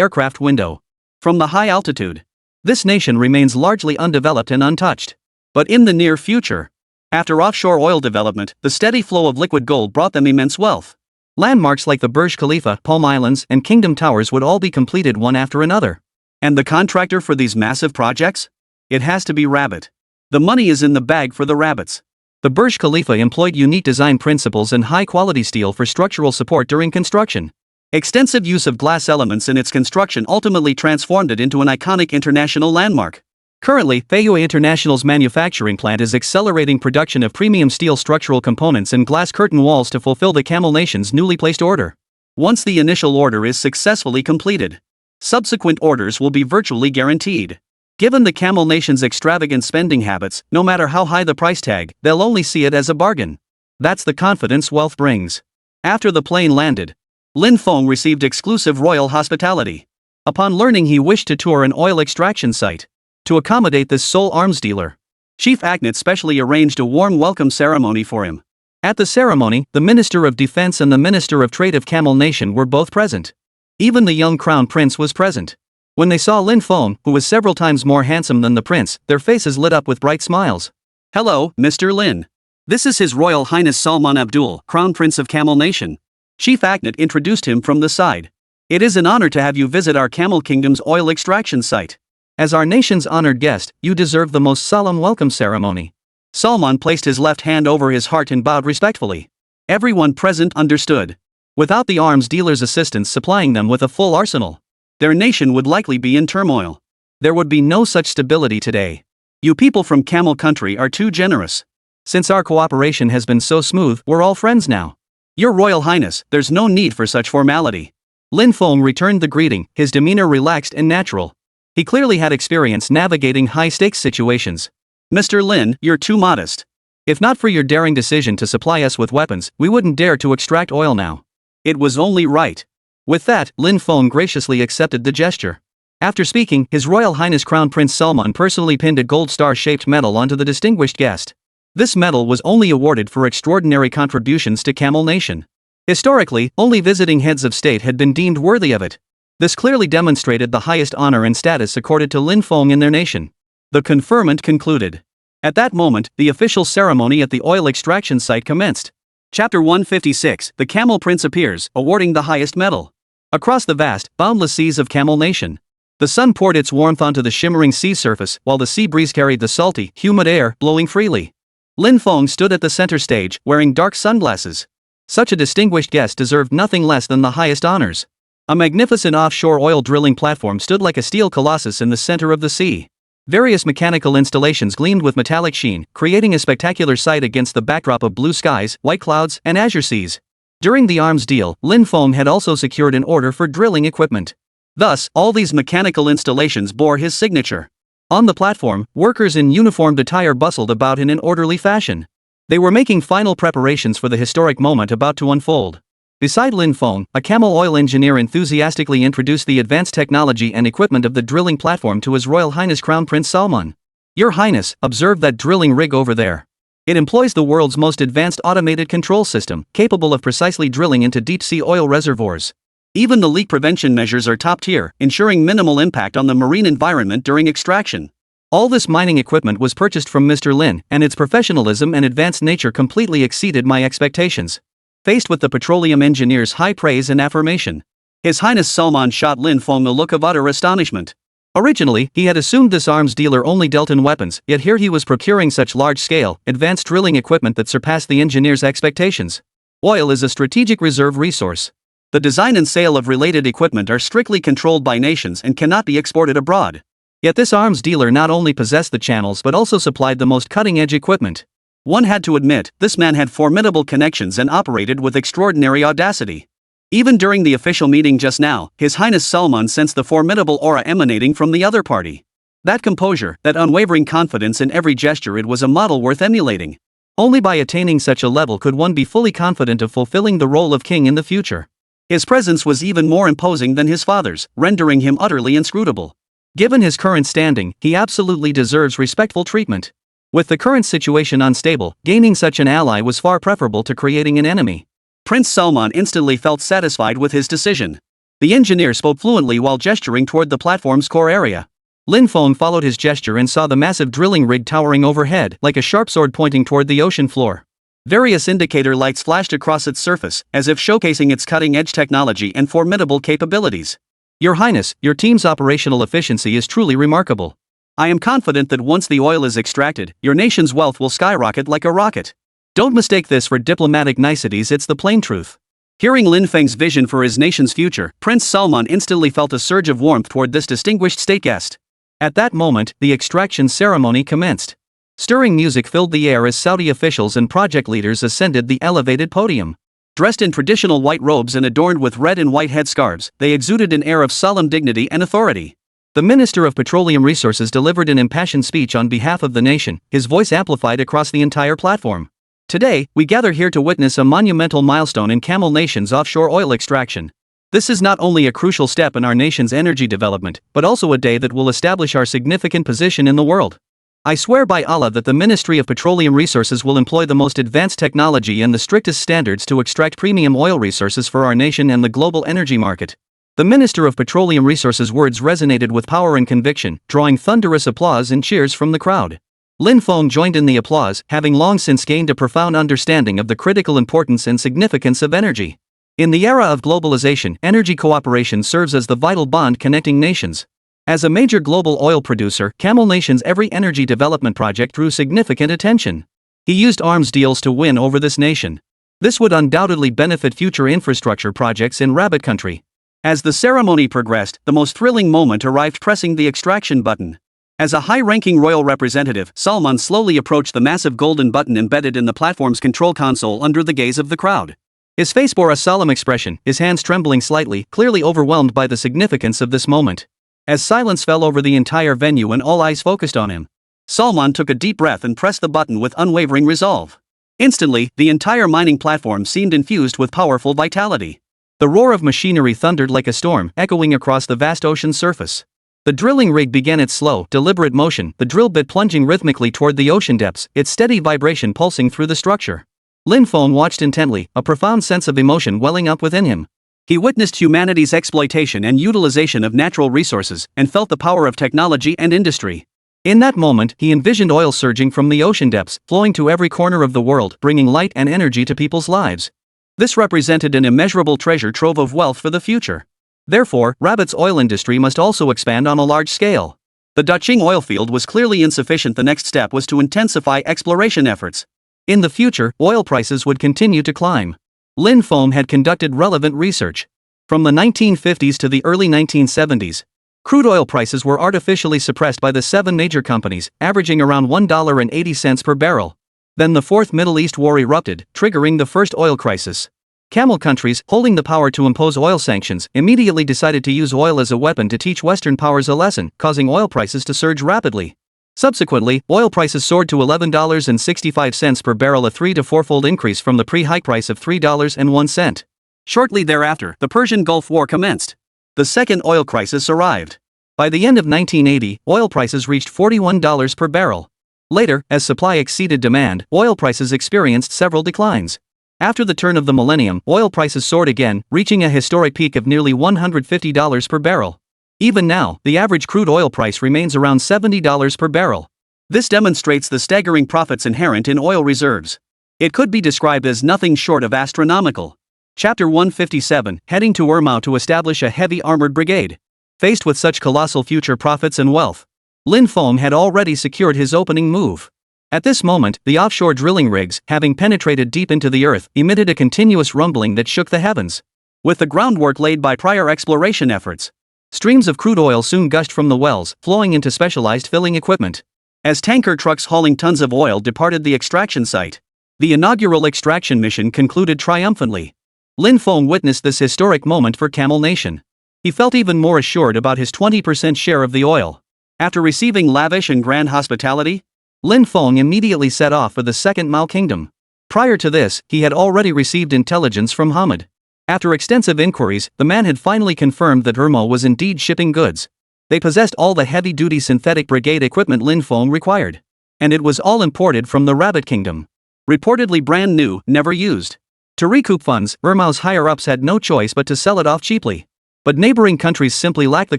aircraft window. From the high altitude, this nation remains largely undeveloped and untouched. But in the near future, after offshore oil development, the steady flow of liquid gold brought them immense wealth. Landmarks like the Burj Khalifa, Palm Islands, and Kingdom Towers would all be completed one after another. And the contractor for these massive projects? It has to be Rabbit. The money is in the bag for the Rabbits. The Burj Khalifa employed unique design principles and high-quality steel for structural support during construction. Extensive use of glass elements in its construction ultimately transformed it into an iconic international landmark. Currently, Fayue International's manufacturing plant is accelerating production of premium steel structural components and glass curtain walls to fulfill the Camel Nation's newly placed order. Once the initial order is successfully completed, subsequent orders will be virtually guaranteed. Given the Camel Nation's extravagant spending habits, no matter how high the price tag, they'll only see it as a bargain. That's the confidence wealth brings. After the plane landed, Lin Feng received exclusive royal hospitality. Upon learning he wished to tour an oil extraction site, to accommodate this sole arms dealer, Chief Agnet specially arranged a warm welcome ceremony for him. At the ceremony, the Minister of Defense and the Minister of Trade of Camel Nation were both present. Even the young Crown Prince was present. When they saw Lin Feng, who was several times more handsome than the prince, their faces lit up with bright smiles. Hello, Mr. Lin. This is His Royal Highness Salman Abdul, Crown Prince of Camel Nation. Chief Agnet introduced him from the side. It is an honor to have you visit our Camel Kingdom's oil extraction site. As our nation's honored guest, you deserve the most solemn welcome ceremony. Salman placed his left hand over his heart and bowed respectfully. Everyone present understood. Without the arms dealer's assistance supplying them with a full arsenal, their nation would likely be in turmoil. There would be no such stability today. You people from Camel Country are too generous. Since our cooperation has been so smooth, we're all friends now. Your Royal Highness, there's no need for such formality. Lin Feng returned the greeting, his demeanor relaxed and natural. He clearly had experience navigating high-stakes situations. Mr. Lin, you're too modest. If not for your daring decision to supply us with weapons, we wouldn't dare to extract oil now. It was only right. With that, Lin Feng graciously accepted the gesture. After speaking, His Royal Highness Crown Prince Salman personally pinned a gold star-shaped medal onto the distinguished guest. This medal was only awarded for extraordinary contributions to Camel Nation. Historically, only visiting heads of state had been deemed worthy of it. This clearly demonstrated the highest honor and status accorded to Lin Feng in their nation. The conferment concluded. At that moment, the official ceremony at the oil extraction site commenced. Chapter 156, The Camel Prince appears, awarding the highest medal. Across the vast, boundless seas of Camel Nation, the sun poured its warmth onto the shimmering sea surface while the sea breeze carried the salty, humid air, blowing freely. Lin Feng stood at the center stage, wearing dark sunglasses. Such a distinguished guest deserved nothing less than the highest honors. A magnificent offshore oil drilling platform stood like a steel colossus in the center of the sea. Various mechanical installations gleamed with metallic sheen, creating a spectacular sight against the backdrop of blue skies, white clouds, and azure seas. During the arms deal, Lin Feng had also secured an order for drilling equipment. Thus, all these mechanical installations bore his signature. On the platform, workers in uniformed attire bustled about in an orderly fashion. They were making final preparations for the historic moment about to unfold. Beside Lin Feng, a camel oil engineer enthusiastically introduced the advanced technology and equipment of the drilling platform to His Royal Highness Crown Prince Salman. Your Highness, observe that drilling rig over there. It employs the world's most advanced automated control system, capable of precisely drilling into deep-sea oil reservoirs. Even the leak prevention measures are top-tier, ensuring minimal impact on the marine environment during extraction. All this mining equipment was purchased from Mr. Lin, and its professionalism and advanced nature completely exceeded my expectations. Faced with the petroleum engineer's high praise and affirmation, His Highness Salman shot Lin Feng a look of utter astonishment. Originally, he had assumed this arms dealer only dealt in weapons, yet here he was procuring such large-scale, advanced drilling equipment that surpassed the engineer's expectations. Oil is a strategic reserve resource. The design and sale of related equipment are strictly controlled by nations and cannot be exported abroad. Yet this arms dealer not only possessed the channels but also supplied the most cutting-edge equipment. One had to admit, this man had formidable connections and operated with extraordinary audacity. Even during the official meeting just now, His Highness Salman sensed the formidable aura emanating from the other party. That composure, that unwavering confidence in every gesture, it was a model worth emulating. Only by attaining such a level could one be fully confident of fulfilling the role of king in the future. His presence was even more imposing than his father's, rendering him utterly inscrutable. Given his current standing, he absolutely deserves respectful treatment. With the current situation unstable, gaining such an ally was far preferable to creating an enemy. Prince Salman instantly felt satisfied with his decision. The engineer spoke fluently while gesturing toward the platform's core area. Lin Feng followed his gesture and saw the massive drilling rig towering overhead, like a sharp sword pointing toward the ocean floor. Various indicator lights flashed across its surface, as if showcasing its cutting-edge technology and formidable capabilities. Your Highness, your team's operational efficiency is truly remarkable. I am confident that once the oil is extracted, your nation's wealth will skyrocket like a rocket. Don't mistake this for diplomatic niceties, it's the plain truth. Hearing Lin Feng's vision for his nation's future, Prince Salman instantly felt a surge of warmth toward this distinguished state guest. At that moment, the extraction ceremony commenced. Stirring music filled the air as Saudi officials and project leaders ascended the elevated podium. Dressed in traditional white robes and adorned with red and white headscarves, they exuded an air of solemn dignity and authority. The Minister of Petroleum Resources delivered an impassioned speech on behalf of the nation, his voice amplified across the entire platform. Today, we gather here to witness a monumental milestone in Camel Nation's offshore oil extraction. This is not only a crucial step in our nation's energy development, but also a day that will establish our significant position in the world. I swear by Allah that the Ministry of Petroleum Resources will employ the most advanced technology and the strictest standards to extract premium oil resources for our nation and the global energy market. The Minister of Petroleum Resources' words resonated with power and conviction, drawing thunderous applause and cheers from the crowd. Lin Feng joined in the applause, having long since gained a profound understanding of the critical importance and significance of energy. In the era of globalization, energy cooperation serves as the vital bond connecting nations. As a major global oil producer, Camel Nation's every energy development project drew significant attention. He used arms deals to win over this nation. This would undoubtedly benefit future infrastructure projects in Rabbit Country. As the ceremony progressed, the most thrilling moment arrived, pressing the extraction button. As a high-ranking royal representative, Salman slowly approached the massive golden button embedded in the platform's control console under the gaze of the crowd. His face bore a solemn expression, his hands trembling slightly, clearly overwhelmed by the significance of this moment. As silence fell over the entire venue and all eyes focused on him, Salman took a deep breath and pressed the button with unwavering resolve. Instantly, the entire mining platform seemed infused with powerful vitality. The roar of machinery thundered like a storm, echoing across the vast ocean's surface. The drilling rig began its slow, deliberate motion, the drill bit plunging rhythmically toward the ocean depths, its steady vibration pulsing through the structure. Lin Feng watched intently, a profound sense of emotion welling up within him. He witnessed humanity's exploitation and utilization of natural resources, and felt the power of technology and industry. In that moment, he envisioned oil surging from the ocean depths, flowing to every corner of the world, bringing light and energy to people's lives. This represented an immeasurable treasure trove of wealth for the future. Therefore, Rabbit's oil industry must also expand on a large scale. The Daqing oil field was clearly insufficient. The next step was to intensify exploration efforts. In the future, oil prices would continue to climb. Lin Feng had conducted relevant research. From the 1950s to the early 1970s, crude oil prices were artificially suppressed by the 7 major companies, averaging around $1.80 per barrel. Then the Fourth Middle East War erupted, triggering the first oil crisis. Camel countries, holding the power to impose oil sanctions, immediately decided to use oil as a weapon to teach Western powers a lesson, causing oil prices to surge rapidly. Subsequently, oil prices soared to $11.65 per barrel, a 3- to 4-fold increase from the pre-hike price of $3.01. Shortly thereafter, the Persian Gulf War commenced. The second oil crisis arrived. By the end of 1980, oil prices reached $41 per barrel. Later, as supply exceeded demand, oil prices experienced several declines. After the turn of the millennium, oil prices soared again, reaching a historic peak of nearly $150 per barrel. Even now, the average crude oil price remains around $70 per barrel. This demonstrates the staggering profits inherent in oil reserves. It could be described as nothing short of astronomical. Chapter 157, heading to Urmao to establish a heavy armored brigade. Faced with such colossal future profits and wealth, Lin Feng had already secured his opening move. At this moment, the offshore drilling rigs, having penetrated deep into the earth, emitted a continuous rumbling that shook the heavens. With the groundwork laid by prior exploration efforts, streams of crude oil soon gushed from the wells, flowing into specialized filling equipment. As tanker trucks hauling tons of oil departed the extraction site, the inaugural extraction mission concluded triumphantly. Lin Feng witnessed this historic moment for Camel Nation. He felt even more assured about his 20% share of the oil. After receiving lavish and grand hospitality, Lin Feng immediately set off for the Second Mao Kingdom. Prior to this, he had already received intelligence from Hamid. After extensive inquiries, the man had finally confirmed that Urmao was indeed shipping goods. They possessed all the heavy-duty synthetic brigade equipment Lin Feng required. And it was all imported from the Rabbit Kingdom. Reportedly brand new, never used. To recoup funds, Urmao's higher-ups had no choice but to sell it off cheaply. But neighboring countries simply lacked the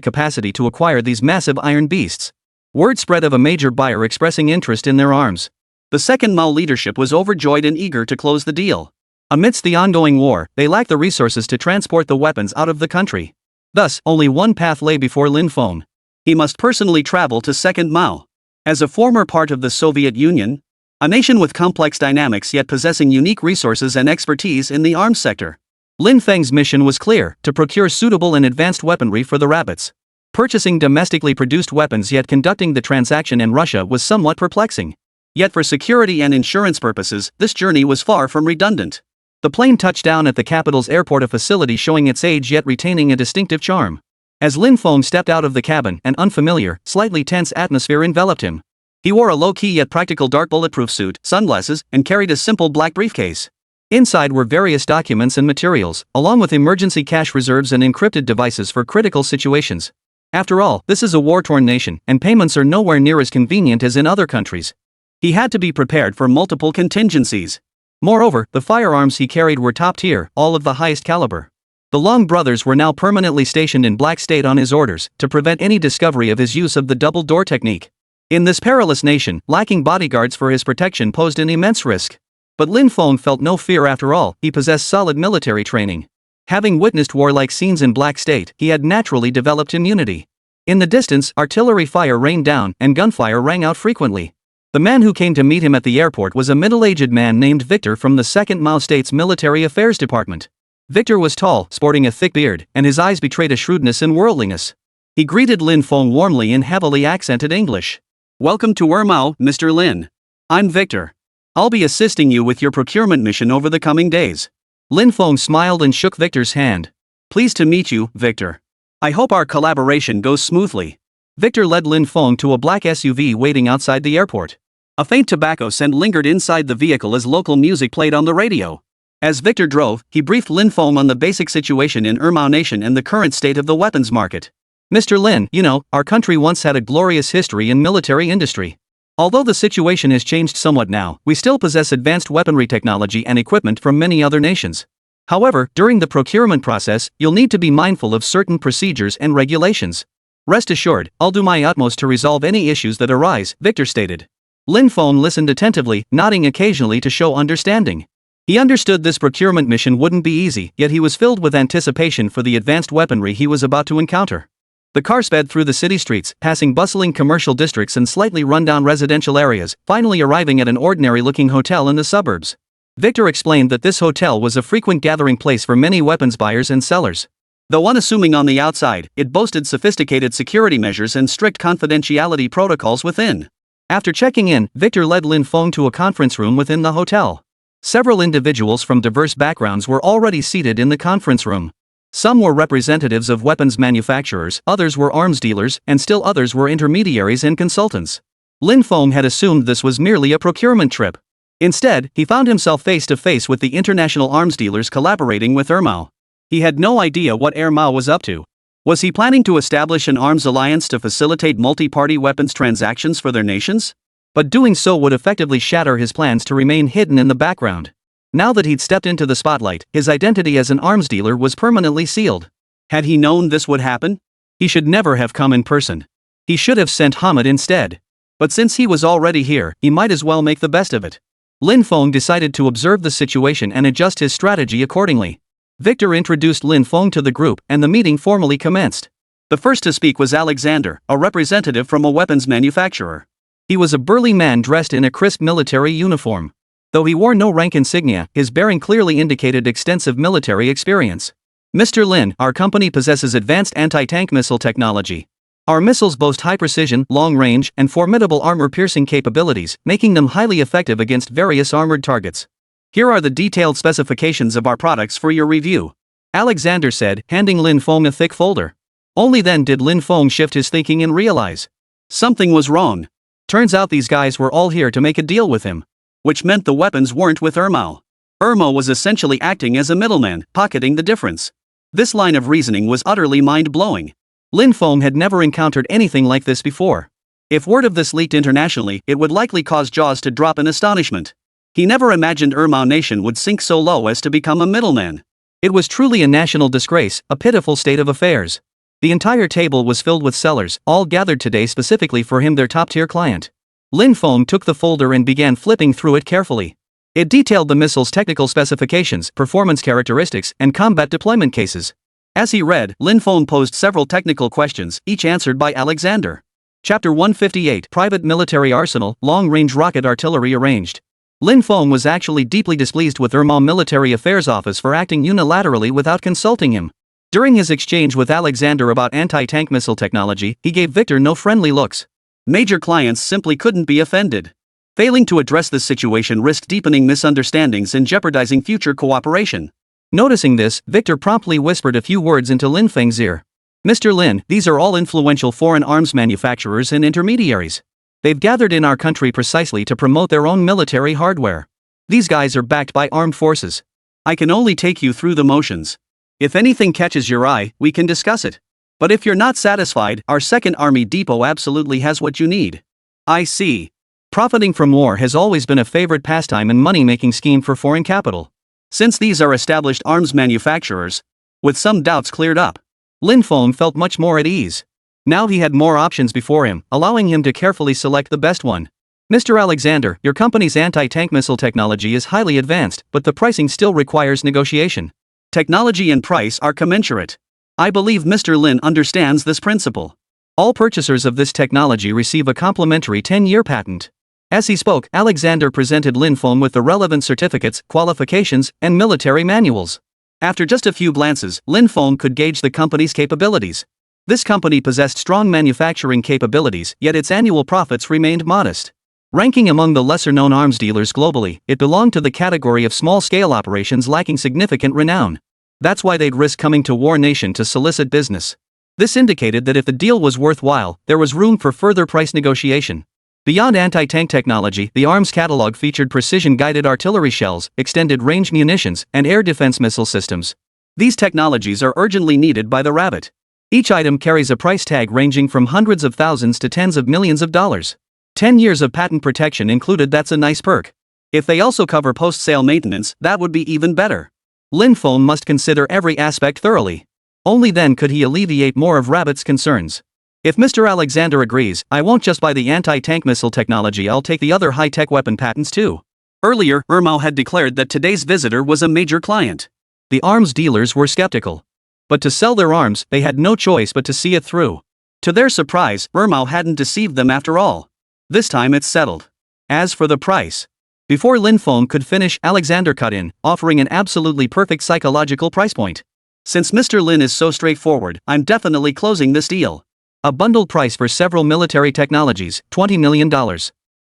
capacity to acquire these massive iron beasts. Word spread of a major buyer expressing interest in their arms. The Second Mao leadership was overjoyed and eager to close the deal. Amidst the ongoing war, they lacked the resources to transport the weapons out of the country. Thus, only one path lay before Lin Feng. He must personally travel to Second Mao. As a former part of the Soviet Union, a nation with complex dynamics yet possessing unique resources and expertise in the arms sector, Lin Feng's mission was clear: to procure suitable and advanced weaponry for the rabbits. Purchasing domestically produced weapons yet conducting the transaction in Russia was somewhat perplexing. Yet for security and insurance purposes, this journey was far from redundant. The plane touched down at the capital's airport, a facility showing its age yet retaining a distinctive charm. As Lin Feng stepped out of the cabin, an unfamiliar, slightly tense atmosphere enveloped him. He wore a low-key yet practical dark bulletproof suit, sunglasses, and carried a simple black briefcase. Inside were various documents and materials, along with emergency cash reserves and encrypted devices for critical situations. After all, this is a war-torn nation, and payments are nowhere near as convenient as in other countries. He had to be prepared for multiple contingencies. Moreover, the firearms he carried were top-tier, all of the highest caliber. The Long brothers were now permanently stationed in Black State on his orders, to prevent any discovery of his use of the double door technique. In this perilous nation, lacking bodyguards for his protection posed an immense risk. But Lin Feng felt no fear after all, he possessed solid military training. Having witnessed warlike scenes in Black State, he had naturally developed immunity. In the distance, artillery fire rained down, and gunfire rang out frequently. The man who came to meet him at the airport was a middle-aged man named Victor from the 2nd Mao State's Military Affairs Department. Victor was tall, sporting a thick beard, and his eyes betrayed a shrewdness and worldliness. He greeted Lin Feng warmly in heavily accented English. Welcome to Mao, Mr. Lin. I'm Victor. I'll be assisting you with your procurement mission over the coming days. Lin Feng smiled and shook Victor's hand. Pleased to meet you, Victor. I hope our collaboration goes smoothly. Victor led Lin Feng to a black SUV waiting outside the airport. A faint tobacco scent lingered inside the vehicle as local music played on the radio. As Victor drove, he briefed Lin Feng on the basic situation in Mao Nation and the current state of the weapons market. Mr. Lin, you know, our country once had a glorious history in military industry. Although the situation has changed somewhat now, we still possess advanced weaponry technology and equipment from many other nations. However, during the procurement process, you'll need to be mindful of certain procedures and regulations. Rest assured, I'll do my utmost to resolve any issues that arise, Victor stated. Lin Feng listened attentively, nodding occasionally to show understanding. He understood this procurement mission wouldn't be easy, yet he was filled with anticipation for the advanced weaponry he was about to encounter. The car sped through the city streets, passing bustling commercial districts and slightly run-down residential areas, finally arriving at an ordinary-looking hotel in the suburbs. Victor explained that this hotel was a frequent gathering place for many weapons buyers and sellers. Though unassuming on the outside, it boasted sophisticated security measures and strict confidentiality protocols within. After checking in, Victor led Lin Feng to a conference room within the hotel. Several individuals from diverse backgrounds were already seated in the conference room. Some were representatives of weapons manufacturers, others were arms dealers, and still others were intermediaries and consultants. Lin Feng had assumed this was merely a procurement trip. Instead, he found himself face to face with the international arms dealers collaborating with Mao. He had no idea what Mao was up to. Was he planning to establish an arms alliance to facilitate multi-party weapons transactions for their nations? But doing so would effectively shatter his plans to remain hidden in the background. Now that he'd stepped into the spotlight, his identity as an arms dealer was permanently sealed. Had he known this would happen? He should never have come in person. He should have sent Hamid instead. But since he was already here, he might as well make the best of it. Lin Feng decided to observe the situation and adjust his strategy accordingly. Victor introduced Lin Feng to the group, and the meeting formally commenced. The first to speak was Alexander, a representative from a weapons manufacturer. He was a burly man dressed in a crisp military uniform. Though he wore no rank insignia, his bearing clearly indicated extensive military experience. Mr. Lin, our company possesses advanced anti-tank missile technology. Our missiles boast high precision, long range, and formidable armor-piercing capabilities, making them highly effective against various armored targets. Here are the detailed specifications of our products for your review, Alexander said, handing Lin Feng a thick folder. Only then did Lin Feng shift his thinking and realize something was wrong. Turns out these guys were all here to make a deal with him. Which meant the weapons weren't with Mao. Mao was essentially acting as a middleman, pocketing the difference. This line of reasoning was utterly mind-blowing. Lin Feng had never encountered anything like this before. If word of this leaked internationally, it would likely cause jaws to drop in astonishment. He never imagined Mao Nation would sink so low as to become a middleman. It was truly a national disgrace, a pitiful state of affairs. The entire table was filled with sellers, all gathered today specifically for him, their top-tier client. Lin Feng took the folder and began flipping through it carefully. It detailed the missile's technical specifications, performance characteristics, and combat deployment cases. As he read, Lin Feng posed several technical questions, each answered by Alexander. Chapter 158, Private Military Arsenal, Long-Range Rocket Artillery Arranged. Lin Feng was actually deeply displeased with Mao Military Affairs Office for acting unilaterally without consulting him. During his exchange with Alexander about anti-tank missile technology, he gave Victor no friendly looks. Major clients simply couldn't be offended. Failing to address this situation risked deepening misunderstandings and jeopardizing future cooperation. Noticing this, Victor promptly whispered a few words into Lin Feng's ear. Mr. Lin, these are all influential foreign arms manufacturers and intermediaries. They've gathered in our country precisely to promote their own military hardware. These guys are backed by armed forces. I can only take you through the motions. If anything catches your eye, we can discuss it. But if you're not satisfied, our 2nd Army Depot absolutely has what you need. I see. Profiting from war has always been a favorite pastime and money-making scheme for foreign capital. Since these are established arms manufacturers, With some doubts cleared up, Lin Feng felt much more at ease. Now he had more options before him, allowing him to carefully select the best one. Mr. Alexander, your company's anti-tank missile technology is highly advanced, but the pricing still requires negotiation. Technology and price are commensurate. I believe Mr. Lin understands this principle. All purchasers of this technology receive a complimentary 10-year patent. As he spoke, Alexander presented Lin Feng with the relevant certificates, qualifications, and military manuals. After just a few glances, Lin Feng could gauge the company's capabilities. This company possessed strong manufacturing capabilities, yet its annual profits remained modest. Ranking among the lesser-known arms dealers globally, it belonged to the category of small-scale operations lacking significant renown. That's why they'd risk coming to War Nation to solicit business. This indicated that if the deal was worthwhile, there was room for further price negotiation. Beyond anti-tank technology, the arms catalog featured precision-guided artillery shells, extended-range munitions, and air defense missile systems. These technologies are urgently needed by the Rabbit. Each item carries a price tag ranging from hundreds of thousands to tens of millions of dollars. 10 years of patent protection included. That's a nice perk. If they also cover post-sale maintenance, that would be even better. Lin Feng must consider every aspect thoroughly. Only then could he alleviate more of Rabbit's concerns. If Mr. Alexander agrees, I won't just buy the anti-tank missile technology, I'll take the other high-tech weapon patents too. Earlier, Ermao had declared that today's visitor was a major client. The arms dealers were skeptical. But to sell their arms, they had no choice but to see it through. To their surprise, Ermao hadn't deceived them after all. This time it's settled. As for the price, before Lin Feng could finish, Alexander cut in, offering an absolutely perfect psychological price point. Since Mr. Lin is so straightforward, I'm definitely closing this deal. A bundled price for several military technologies, $20 million.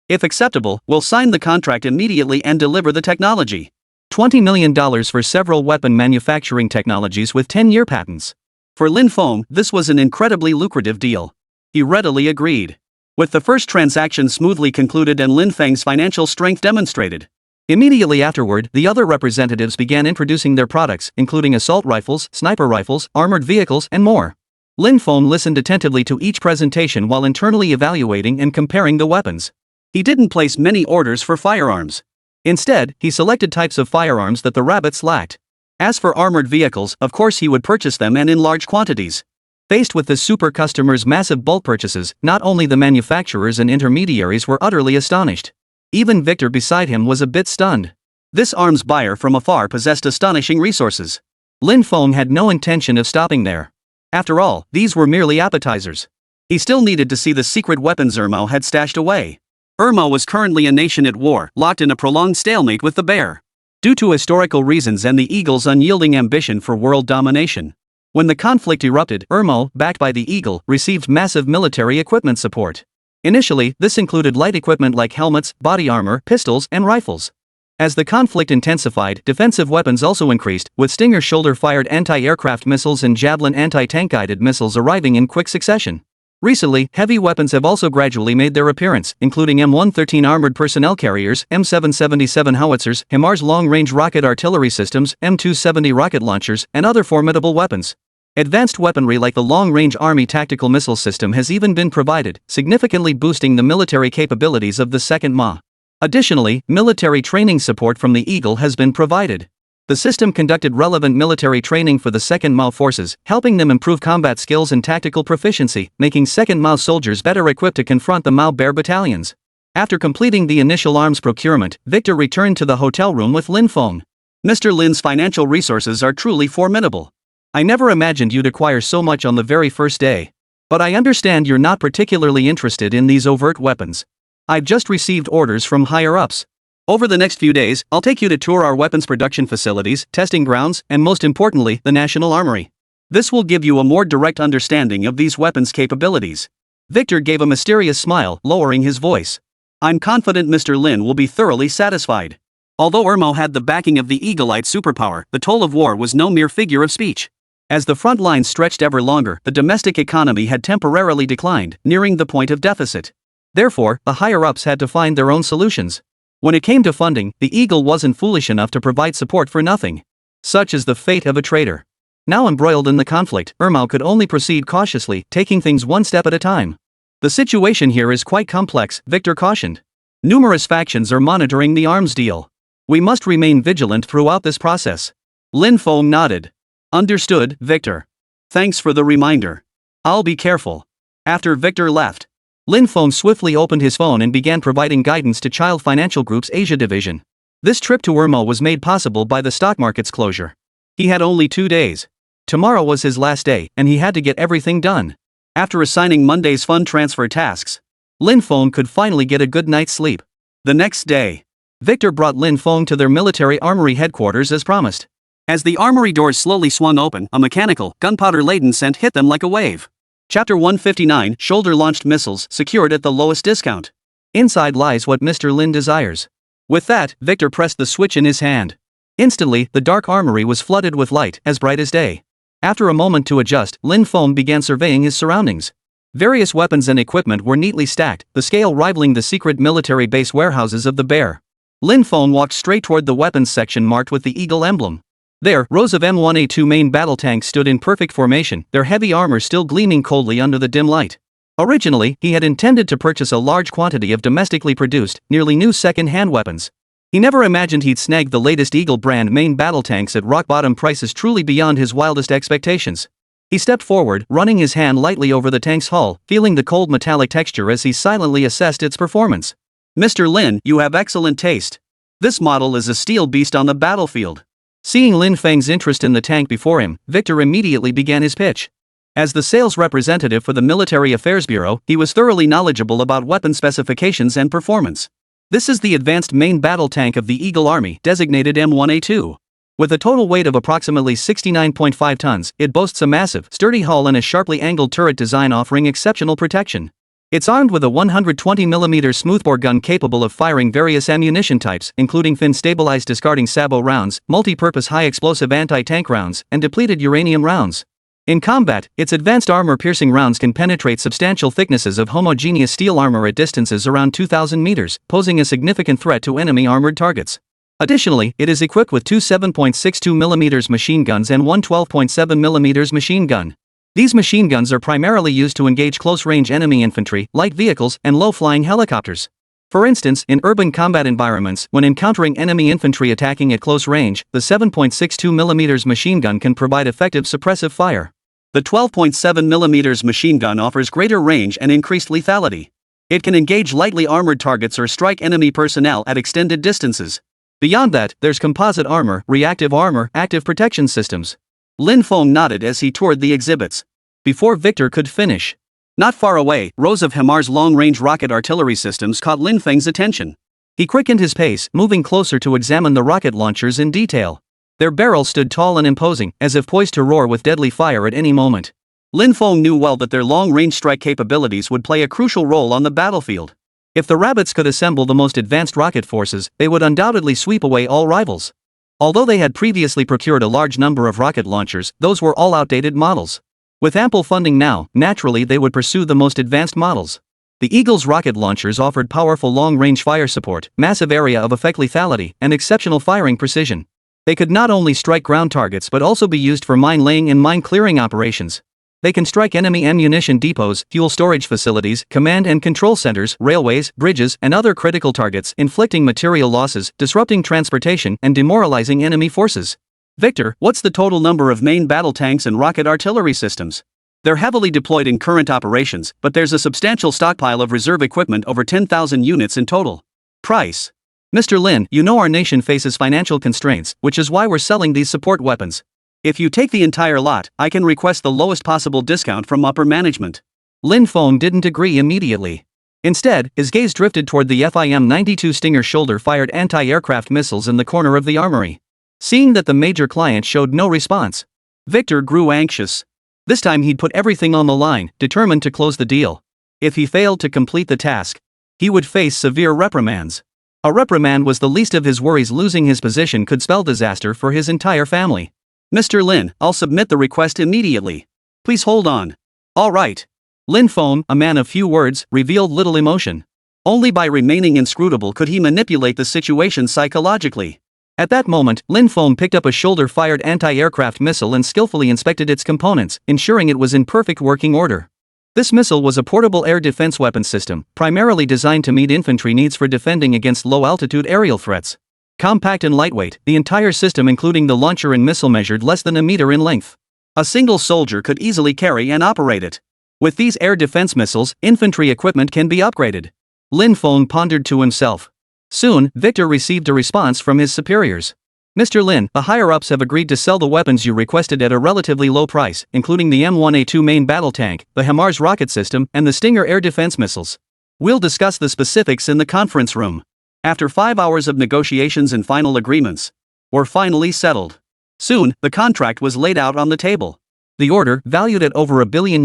If acceptable, we'll sign the contract immediately and deliver the technology. $20 million for several weapon manufacturing technologies with 10-year patents. For Lin Feng, this was an incredibly lucrative deal. He readily agreed. With the first transaction smoothly concluded and Lin Feng's financial strength demonstrated. Immediately afterward, the other representatives began introducing their products, including assault rifles, sniper rifles, armored vehicles, and more. Lin Feng listened attentively to each presentation while internally evaluating and comparing the weapons. He didn't place many orders for firearms. Instead, he selected types of firearms that the Rabbits lacked. As for armored vehicles, of course he would purchase them and in large quantities. Faced with the super customer's massive bulk purchases, not only the manufacturers and intermediaries were utterly astonished. Even Victor beside him was a bit stunned. This arms buyer from afar possessed astonishing resources. Lin Feng had no intention of stopping there. After all, these were merely appetizers. He still needed to see the secret weapons Ermao had stashed away. Ermao was currently a nation at war, locked in a prolonged stalemate with the bear. Due to historical reasons and the eagle's unyielding ambition for world domination. When the conflict erupted, Ermao, backed by the eagle, received massive military equipment support. Initially, this included light equipment like helmets, body armor, pistols, and rifles. As the conflict intensified, defensive weapons also increased, with Stinger shoulder-fired anti-aircraft missiles and Javelin anti-tank guided missiles arriving in quick succession. Recently, heavy weapons have also gradually made their appearance, including M113 armored personnel carriers, M777 howitzers, HIMARS long-range rocket artillery systems, M270 rocket launchers, and other formidable weapons. Advanced weaponry like the long-range Army tactical missile system has even been provided, significantly boosting the military capabilities of the Second MA. Additionally, military training support from the Eagle has been provided. The system conducted relevant military training for the 2nd MA forces, helping them improve combat skills and tactical proficiency, making 2nd MA soldiers better equipped to confront the Mao Bear battalions. After completing the initial arms procurement, Victor returned to the hotel room with Lin Feng. Mr. Lin's financial resources are truly formidable. I never imagined you'd acquire so much on the very first day. But I understand you're not particularly interested in these overt weapons. I've just received orders from higher-ups. Over the next few days, I'll take you to tour our weapons production facilities, testing grounds, and most importantly, the National Armory. This will give you a more direct understanding of these weapons' capabilities. Victor gave a mysterious smile, lowering his voice. I'm confident Mr. Lin will be thoroughly satisfied. Although Ermao had the backing of the Eagle-Eyed superpower, the toll of war was no mere figure of speech. As the front lines stretched ever longer, the domestic economy had temporarily declined, nearing the point of deficit. Therefore, the higher-ups had to find their own solutions. When it came to funding, the Eagle wasn't foolish enough to provide support for nothing. Such is the fate of a traitor. Now embroiled in the conflict, Ermao could only proceed cautiously, taking things one step at a time. The situation here is quite complex, Victor cautioned. Numerous factions are monitoring the arms deal. We must remain vigilant throughout this process. Lin Feng nodded. Understood, Victor. Thanks for the reminder. I'll be careful. After Victor left, Lin Feng swiftly opened his phone and began providing guidance to Child Financial Group's Asia division. This trip to Irma was made possible by the stock market's closure. He had only 2 days. Tomorrow was his last day, and he had to get everything done. After assigning Monday's fund transfer tasks, Lin Feng could finally get a good night's sleep. The next day, Victor brought Lin Feng to their military armory headquarters as promised. As the armory doors slowly swung open, a mechanical, gunpowder-laden scent hit them like a wave. Chapter 159, Shoulder-Launched Missiles Secured at the Lowest Discount. Inside lies what Mr. Lin desires. With that, Victor pressed the switch in his hand. Instantly, the dark armory was flooded with light, as bright as day. After a moment to adjust, Lin Feng began surveying his surroundings. Various weapons and equipment were neatly stacked, the scale rivaling the secret military base warehouses of the Bear. Lin Feng walked straight toward the weapons section marked with the eagle emblem. There, rows of M1A2 main battle tanks stood in perfect formation, their heavy armor still gleaming coldly under the dim light. Originally, he had intended to purchase a large quantity of domestically produced, nearly new second-hand weapons. He never imagined he'd snag the latest Eagle brand main battle tanks at rock-bottom prices truly beyond his wildest expectations. He stepped forward, running his hand lightly over the tank's hull, feeling the cold metallic texture as he silently assessed its performance. Mr. Lin, you have excellent taste. This model is a steel beast on the battlefield. Seeing Lin Feng's interest in the tank before him, Victor immediately began his pitch. As the sales representative for the Military Affairs Bureau, he was thoroughly knowledgeable about weapon specifications and performance. This is the advanced main battle tank of the Eagle Army, designated M1A2. With a total weight of approximately 69.5 tons, it boasts a massive, sturdy hull and a sharply angled turret design offering exceptional protection. It's armed with a 120mm smoothbore gun capable of firing various ammunition types, including fin-stabilized discarding sabot rounds, multi-purpose high-explosive anti-tank rounds, and depleted uranium rounds. In combat, its advanced armor-piercing rounds can penetrate substantial thicknesses of homogeneous steel armor at distances around 2,000 meters, posing a significant threat to enemy armored targets. Additionally, it is equipped with two 7.62mm machine guns and one 12.7mm machine gun. These machine guns are primarily used to engage close-range enemy infantry, light vehicles, and low-flying helicopters. For instance, in urban combat environments, when encountering enemy infantry attacking at close range, the 7.62mm machine gun can provide effective suppressive fire. The 12.7mm machine gun offers greater range and increased lethality. It can engage lightly armored targets or strike enemy personnel at extended distances. Beyond that, there's composite armor, reactive armor, active protection systems. Lin Feng nodded as he toured the exhibits. Before Victor could finish, not far away, rows of HIMARS long-range rocket artillery systems caught Lin Feng's attention. He quickened his pace, moving closer to examine the rocket launchers in detail. Their barrels stood tall and imposing, as if poised to roar with deadly fire at any moment. Lin Feng knew well that their long-range strike capabilities would play a crucial role on the battlefield. If the rabbits could assemble the most advanced rocket forces, they would undoubtedly sweep away all rivals. Although they had previously procured a large number of rocket launchers, those were all outdated models. With ample funding now, naturally they would pursue the most advanced models. The Eagle's rocket launchers offered powerful long-range fire support, massive area of effect lethality, and exceptional firing precision. They could not only strike ground targets but also be used for mine-laying and mine-clearing operations. They can strike enemy ammunition depots, fuel storage facilities, command and control centers, railways, bridges, and other critical targets, inflicting material losses, disrupting transportation, and demoralizing enemy forces. Victor, what's the total number of main battle tanks and rocket artillery systems? They're heavily deployed in current operations, but there's a substantial stockpile of reserve equipment, over 10,000 units in total. Price. Mr. Lin, you know our nation faces financial constraints, which is why we're selling these support weapons. If you take the entire lot, I can request the lowest possible discount from upper management. Lin Feng didn't agree immediately. Instead, his gaze drifted toward the FIM-92 Stinger shoulder-fired anti-aircraft missiles in the corner of the armory. Seeing that the major client showed no response, Victor grew anxious. This time he'd put everything on the line, determined to close the deal. If he failed to complete the task, he would face severe reprimands. A reprimand was the least of his worries. Losing his position could spell disaster for his entire family. Mr. Lin, I'll submit the request immediately. Please hold on. All right. Lin Feng, a man of few words, revealed little emotion. Only by remaining inscrutable could he manipulate the situation psychologically. At that moment, Lin Feng picked up a shoulder-fired anti-aircraft missile and skillfully inspected its components, ensuring it was in perfect working order. This missile was a portable air defense weapon system, primarily designed to meet infantry needs for defending against low-altitude aerial threats. Compact and lightweight, the entire system including the launcher and missile measured less than a meter in length. A single soldier could easily carry and operate it. With these air defense missiles, infantry equipment can be upgraded. Lin Feng pondered to himself. Soon, Victor received a response from his superiors. Mr. Lin, the higher-ups have agreed to sell the weapons you requested at a relatively low price, including the M1A2 main battle tank, the HIMARS rocket system, and the Stinger air defense missiles. We'll discuss the specifics in the conference room. After 5 hours of negotiations and final agreements were finally settled. Soon, the contract was laid out on the table. The order, valued at over $1 billion,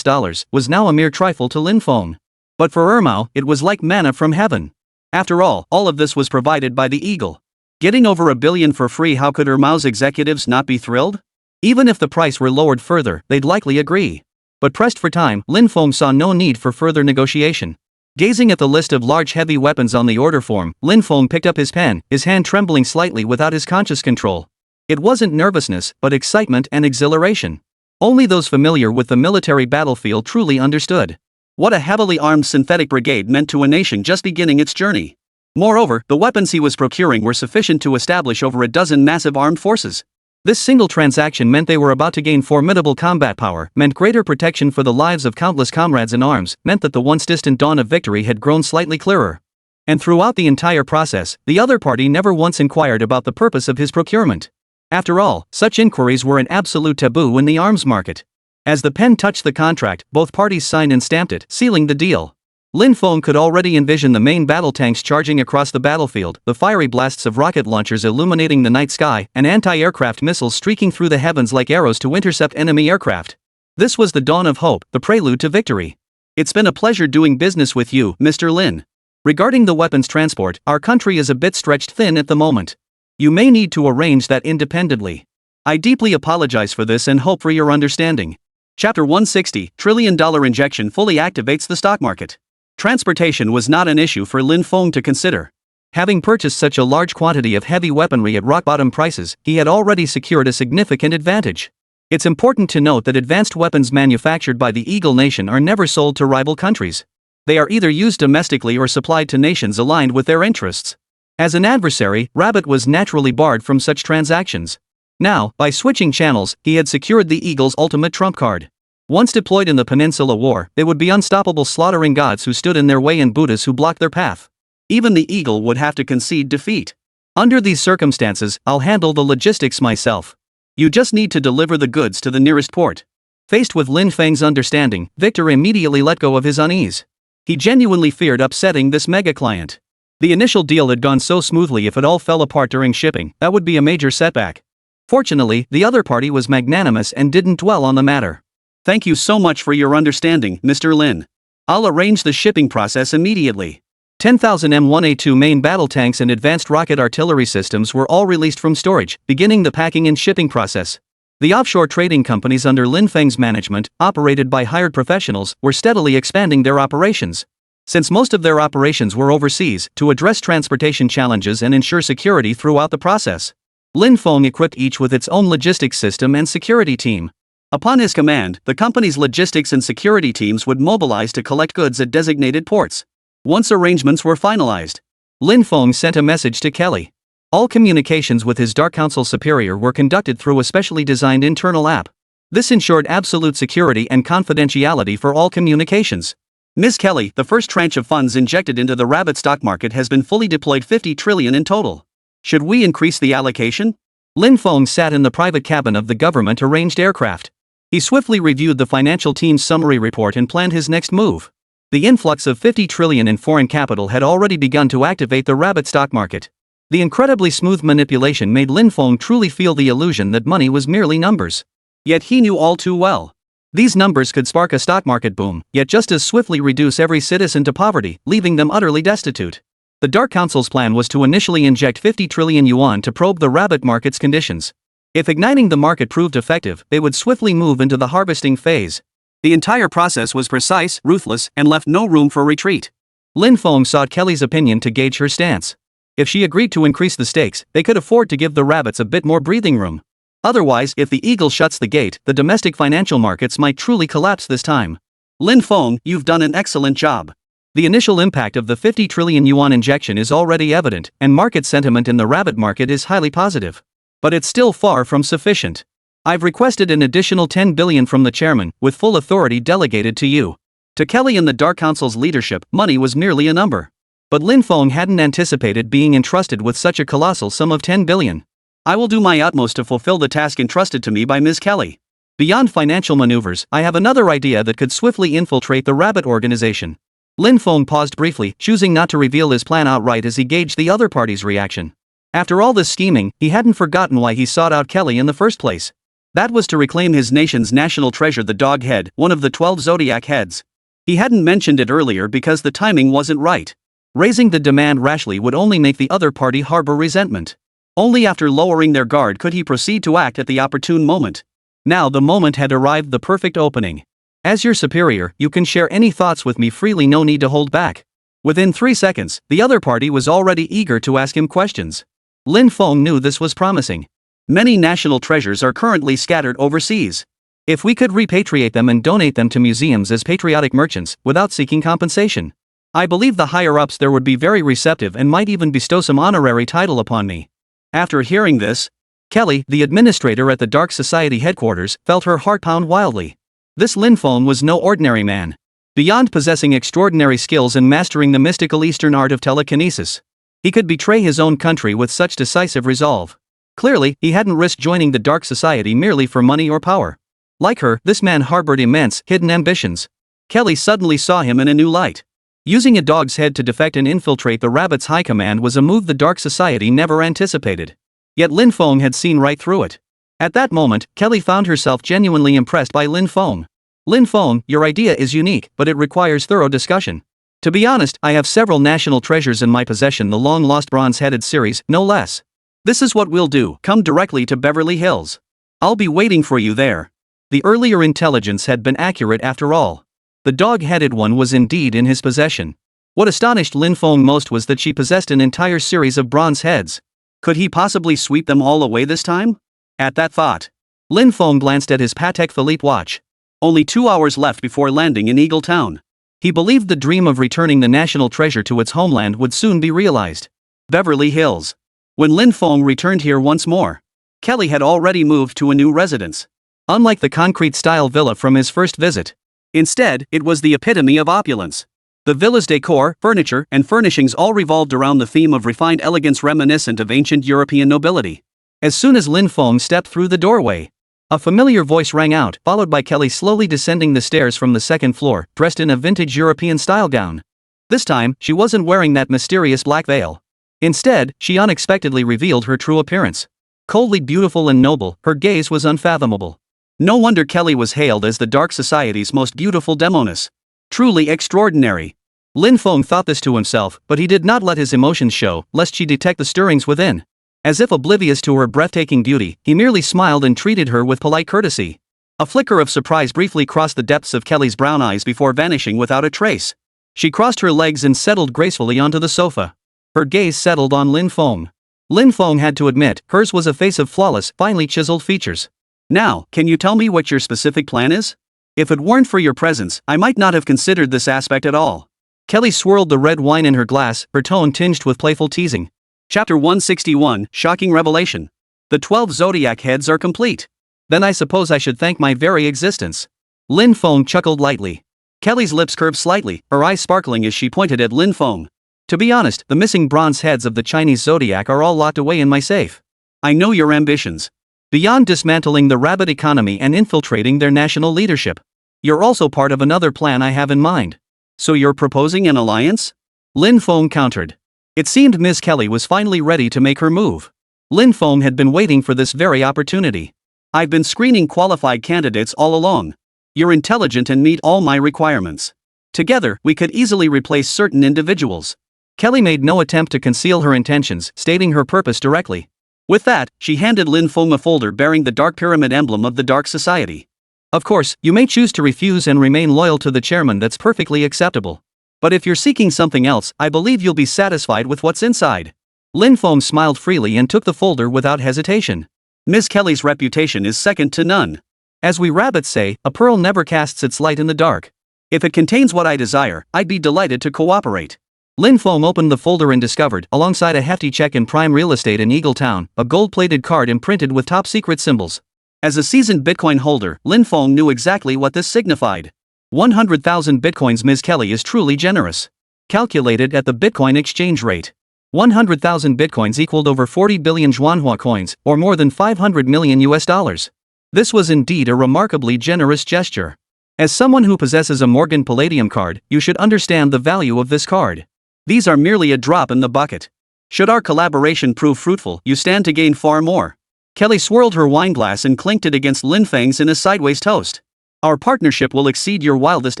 was now a mere trifle to Lin Feng. But for Ermao, it was like manna from heaven. After all of this was provided by the Eagle. Getting over $1 billion for free, how could Ermao's executives not be thrilled? Even if the price were lowered further, they'd likely agree. But pressed for time, Lin Feng saw no need for further negotiation. Gazing at the list of large heavy weapons on the order form, Lin Feng picked up his pen, his hand trembling slightly without his conscious control. It wasn't nervousness, but excitement and exhilaration. Only those familiar with the military battlefield truly understood what a heavily armed synthetic brigade meant to a nation just beginning its journey. Moreover, the weapons he was procuring were sufficient to establish over a dozen massive armed forces. This single transaction meant they were about to gain formidable combat power, meant greater protection for the lives of countless comrades in arms, meant that the once distant dawn of victory had grown slightly clearer. And throughout the entire process, the other party never once inquired about the purpose of his procurement. After all, such inquiries were an absolute taboo in the arms market. As the pen touched the contract, both parties signed and stamped it, sealing the deal. Lin Feng could already envision the main battle tanks charging across the battlefield, the fiery blasts of rocket launchers illuminating the night sky, and anti-aircraft missiles streaking through the heavens like arrows to intercept enemy aircraft. This was the dawn of hope, the prelude to victory. It's been a pleasure doing business with you, Mr. Lin. Regarding the weapons transport, our country is a bit stretched thin at the moment. You may need to arrange that independently. I deeply apologize for this and hope for your understanding. Chapter 160, $1 trillion injection fully activates the stock market. Transportation was not an issue for Lin Feng to consider. Having purchased such a large quantity of heavy weaponry at rock-bottom prices, he had already secured a significant advantage. It's important to note that advanced weapons manufactured by the Eagle Nation are never sold to rival countries. They are either used domestically or supplied to nations aligned with their interests. As an adversary, Rabbit was naturally barred from such transactions. Now, by switching channels, he had secured the Eagle's ultimate trump card. Once deployed in the Peninsula War, they would be unstoppable, slaughtering gods who stood in their way and Buddhas who blocked their path. Even the Eagle would have to concede defeat. Under these circumstances, I'll handle the logistics myself. You just need to deliver the goods to the nearest port. Faced with Lin Feng's understanding, Victor immediately let go of his unease. He genuinely feared upsetting this mega client. The initial deal had gone so smoothly, if it all fell apart during shipping, that would be a major setback. Fortunately, the other party was magnanimous and didn't dwell on the matter. Thank you so much for your understanding, Mr. Lin. I'll arrange the shipping process immediately. 10,000 M1A2 main battle tanks and advanced rocket artillery systems were all released from storage, beginning the packing and shipping process. The offshore trading companies under Lin Feng's management, operated by hired professionals, were steadily expanding their operations. Since most of their operations were overseas, to address transportation challenges and ensure security throughout the process, Lin Feng equipped each with its own logistics system and security team. Upon his command, the company's logistics and security teams would mobilize to collect goods at designated ports. Once arrangements were finalized, Lin Feng sent a message to Kelly. All communications with his Dark Council superior were conducted through a specially designed internal app. This ensured absolute security and confidentiality for all communications. Ms. Kelly, the first tranche of funds injected into the Rabbit stock market has been fully deployed, 50 trillion in total. Should we increase the allocation? Lin Feng sat in the private cabin of the government-arranged aircraft. He swiftly reviewed the financial team's summary report and planned his next move. The influx of 50 trillion in foreign capital had already begun to activate the Rabbit stock market. The incredibly smooth manipulation made Lin Feng truly feel the illusion that money was merely numbers. Yet he knew all too well. These numbers could spark a stock market boom, yet just as swiftly reduce every citizen to poverty, leaving them utterly destitute. The Dark Council's plan was to initially inject 50 trillion yuan to probe the Rabbit market's conditions. If igniting the market proved effective, they would swiftly move into the harvesting phase. The entire process was precise, ruthless, and left no room for retreat. Lin Feng sought Kelly's opinion to gauge her stance. If she agreed to increase the stakes, they could afford to give the Rabbits a bit more breathing room. Otherwise, if the Eagle shuts the gate, the domestic financial markets might truly collapse this time. Lin Feng, you've done an excellent job. The initial impact of the 50 trillion yuan injection is already evident, and market sentiment in the rabbit market is highly positive. But it's still far from sufficient. I've requested an additional 10 billion from the chairman, with full authority delegated to you. To Kelly and the Dark Council's leadership, money was merely a number. But Lin Feng hadn't anticipated being entrusted with such a colossal sum of 10 billion. I will do my utmost to fulfill the task entrusted to me by Ms. Kelly. Beyond financial maneuvers, I have another idea that could swiftly infiltrate the rabbit organization. Lin Feng paused briefly, choosing not to reveal his plan outright as he gauged the other party's reaction. After all this scheming, he hadn't forgotten why he sought out Kelly in the first place. That was to reclaim his nation's national treasure, the dog head, one of the 12 zodiac heads. He hadn't mentioned it earlier because the timing wasn't right. Raising the demand rashly would only make the other party harbor resentment. Only after lowering their guard could he proceed to act at the opportune moment. Now the moment had arrived, the perfect opening. As your superior, you can share any thoughts with me freely, no need to hold back. Within 3 seconds, the other party was already eager to ask him questions. Lin Feng knew this was promising. Many national treasures are currently scattered overseas. If we could repatriate them and donate them to museums as patriotic merchants, without seeking compensation, I believe the higher-ups there would be very receptive and might even bestow some honorary title upon me. After hearing this, Kelly, the administrator at the Dark Society headquarters, felt her heart pound wildly. This Lin Feng was no ordinary man. Beyond possessing extraordinary skills and mastering the mystical Eastern art of telekinesis, he could betray his own country with such decisive resolve. Clearly, he hadn't risked joining the Dark Society merely for money or power. Like her, this man harbored immense, hidden ambitions. Kelly suddenly saw him in a new light. Using a dog's head to defect and infiltrate the rabbit's high command was a move the Dark Society never anticipated. Yet Lin Feng had seen right through it. At that moment, Kelly found herself genuinely impressed by Lin Feng. Lin Feng, your idea is unique, but it requires thorough discussion. To be honest, I have several national treasures in my possession, the long-lost bronze-headed series, no less. This is what we'll do, come directly to Beverly Hills. I'll be waiting for you there. The earlier intelligence had been accurate after all. The dog-headed one was indeed in his possession. What astonished Lin Feng most was that she possessed an entire series of bronze heads. Could he possibly sweep them all away this time? At that thought, Lin Feng glanced at his Patek Philippe watch. Only 2 hours left before landing in Eagle Town. He believed the dream of returning the national treasure to its homeland would soon be realized. Beverly Hills. When Lin Feng returned here once more, Kelly had already moved to a new residence. Unlike the concrete-style villa from his first visit, instead, it was the epitome of opulence. The villa's decor, furniture, and furnishings all revolved around the theme of refined elegance reminiscent of ancient European nobility. As soon as Lin Feng stepped through the doorway, a familiar voice rang out, followed by Kelly slowly descending the stairs from the second floor, dressed in a vintage European-style gown. This time, she wasn't wearing that mysterious black veil. Instead, she unexpectedly revealed her true appearance. Coldly beautiful and noble, her gaze was unfathomable. No wonder Kelly was hailed as the Dark Society's most beautiful demoness. Truly extraordinary. Lin Feng thought this to himself, but he did not let his emotions show, lest she detect the stirrings within. As if oblivious to her breathtaking beauty, he merely smiled and treated her with polite courtesy. A flicker of surprise briefly crossed the depths of Kelly's brown eyes before vanishing without a trace. She crossed her legs and settled gracefully onto the sofa. Her gaze settled on Lin Feng. Lin Feng had to admit, hers was a face of flawless, finely chiseled features. Now, can you tell me what your specific plan is? If it weren't for your presence, I might not have considered this aspect at all. Kelly swirled the red wine in her glass, her tone tinged with playful teasing. Chapter 161, Shocking Revelation. The 12 zodiac heads are complete. Then I suppose I should thank my very existence. Lin Feng chuckled lightly. Kelly's lips curved slightly, her eyes sparkling as she pointed at Lin Feng. To be honest, the missing bronze heads of the Chinese zodiac are all locked away in my safe. I know your ambitions. Beyond dismantling the rabbit economy and infiltrating their national leadership, you're also part of another plan I have in mind. So you're proposing an alliance? Lin Feng countered. It seemed Ms. Kelly was finally ready to make her move. Lin Feng had been waiting for this very opportunity. I've been screening qualified candidates all along. You're intelligent and meet all my requirements. Together, we could easily replace certain individuals. Kelly made no attempt to conceal her intentions, stating her purpose directly. With that, she handed Lin Feng a folder bearing the Dark Pyramid emblem of the Dark Society. Of course, you may choose to refuse and remain loyal to the chairman, that's perfectly acceptable. But if you're seeking something else, I believe you'll be satisfied with what's inside. Lin Feng smiled freely and took the folder without hesitation. Ms. Kelly's reputation is second to none. As we rabbits say, a pearl never casts its light in the dark. If it contains what I desire, I'd be delighted to cooperate. Lin Feng opened the folder and discovered, alongside a hefty check in prime real estate in Eagle Town, a gold-plated card imprinted with top-secret symbols. As a seasoned Bitcoin holder, Lin Feng knew exactly what this signified. 100,000 Bitcoins. Ms. Kelly is truly generous. Calculated at the Bitcoin exchange rate. 100,000 Bitcoins equaled over 40 billion Manhwa coins, or more than 500 million US dollars. This was indeed a remarkably generous gesture. As someone who possesses a Morgan Palladium card, you should understand the value of this card. These are merely a drop in the bucket. Should our collaboration prove fruitful, you stand to gain far more. Kelly swirled her wineglass and clinked it against Lin Feng's in a sideways toast. Our partnership will exceed your wildest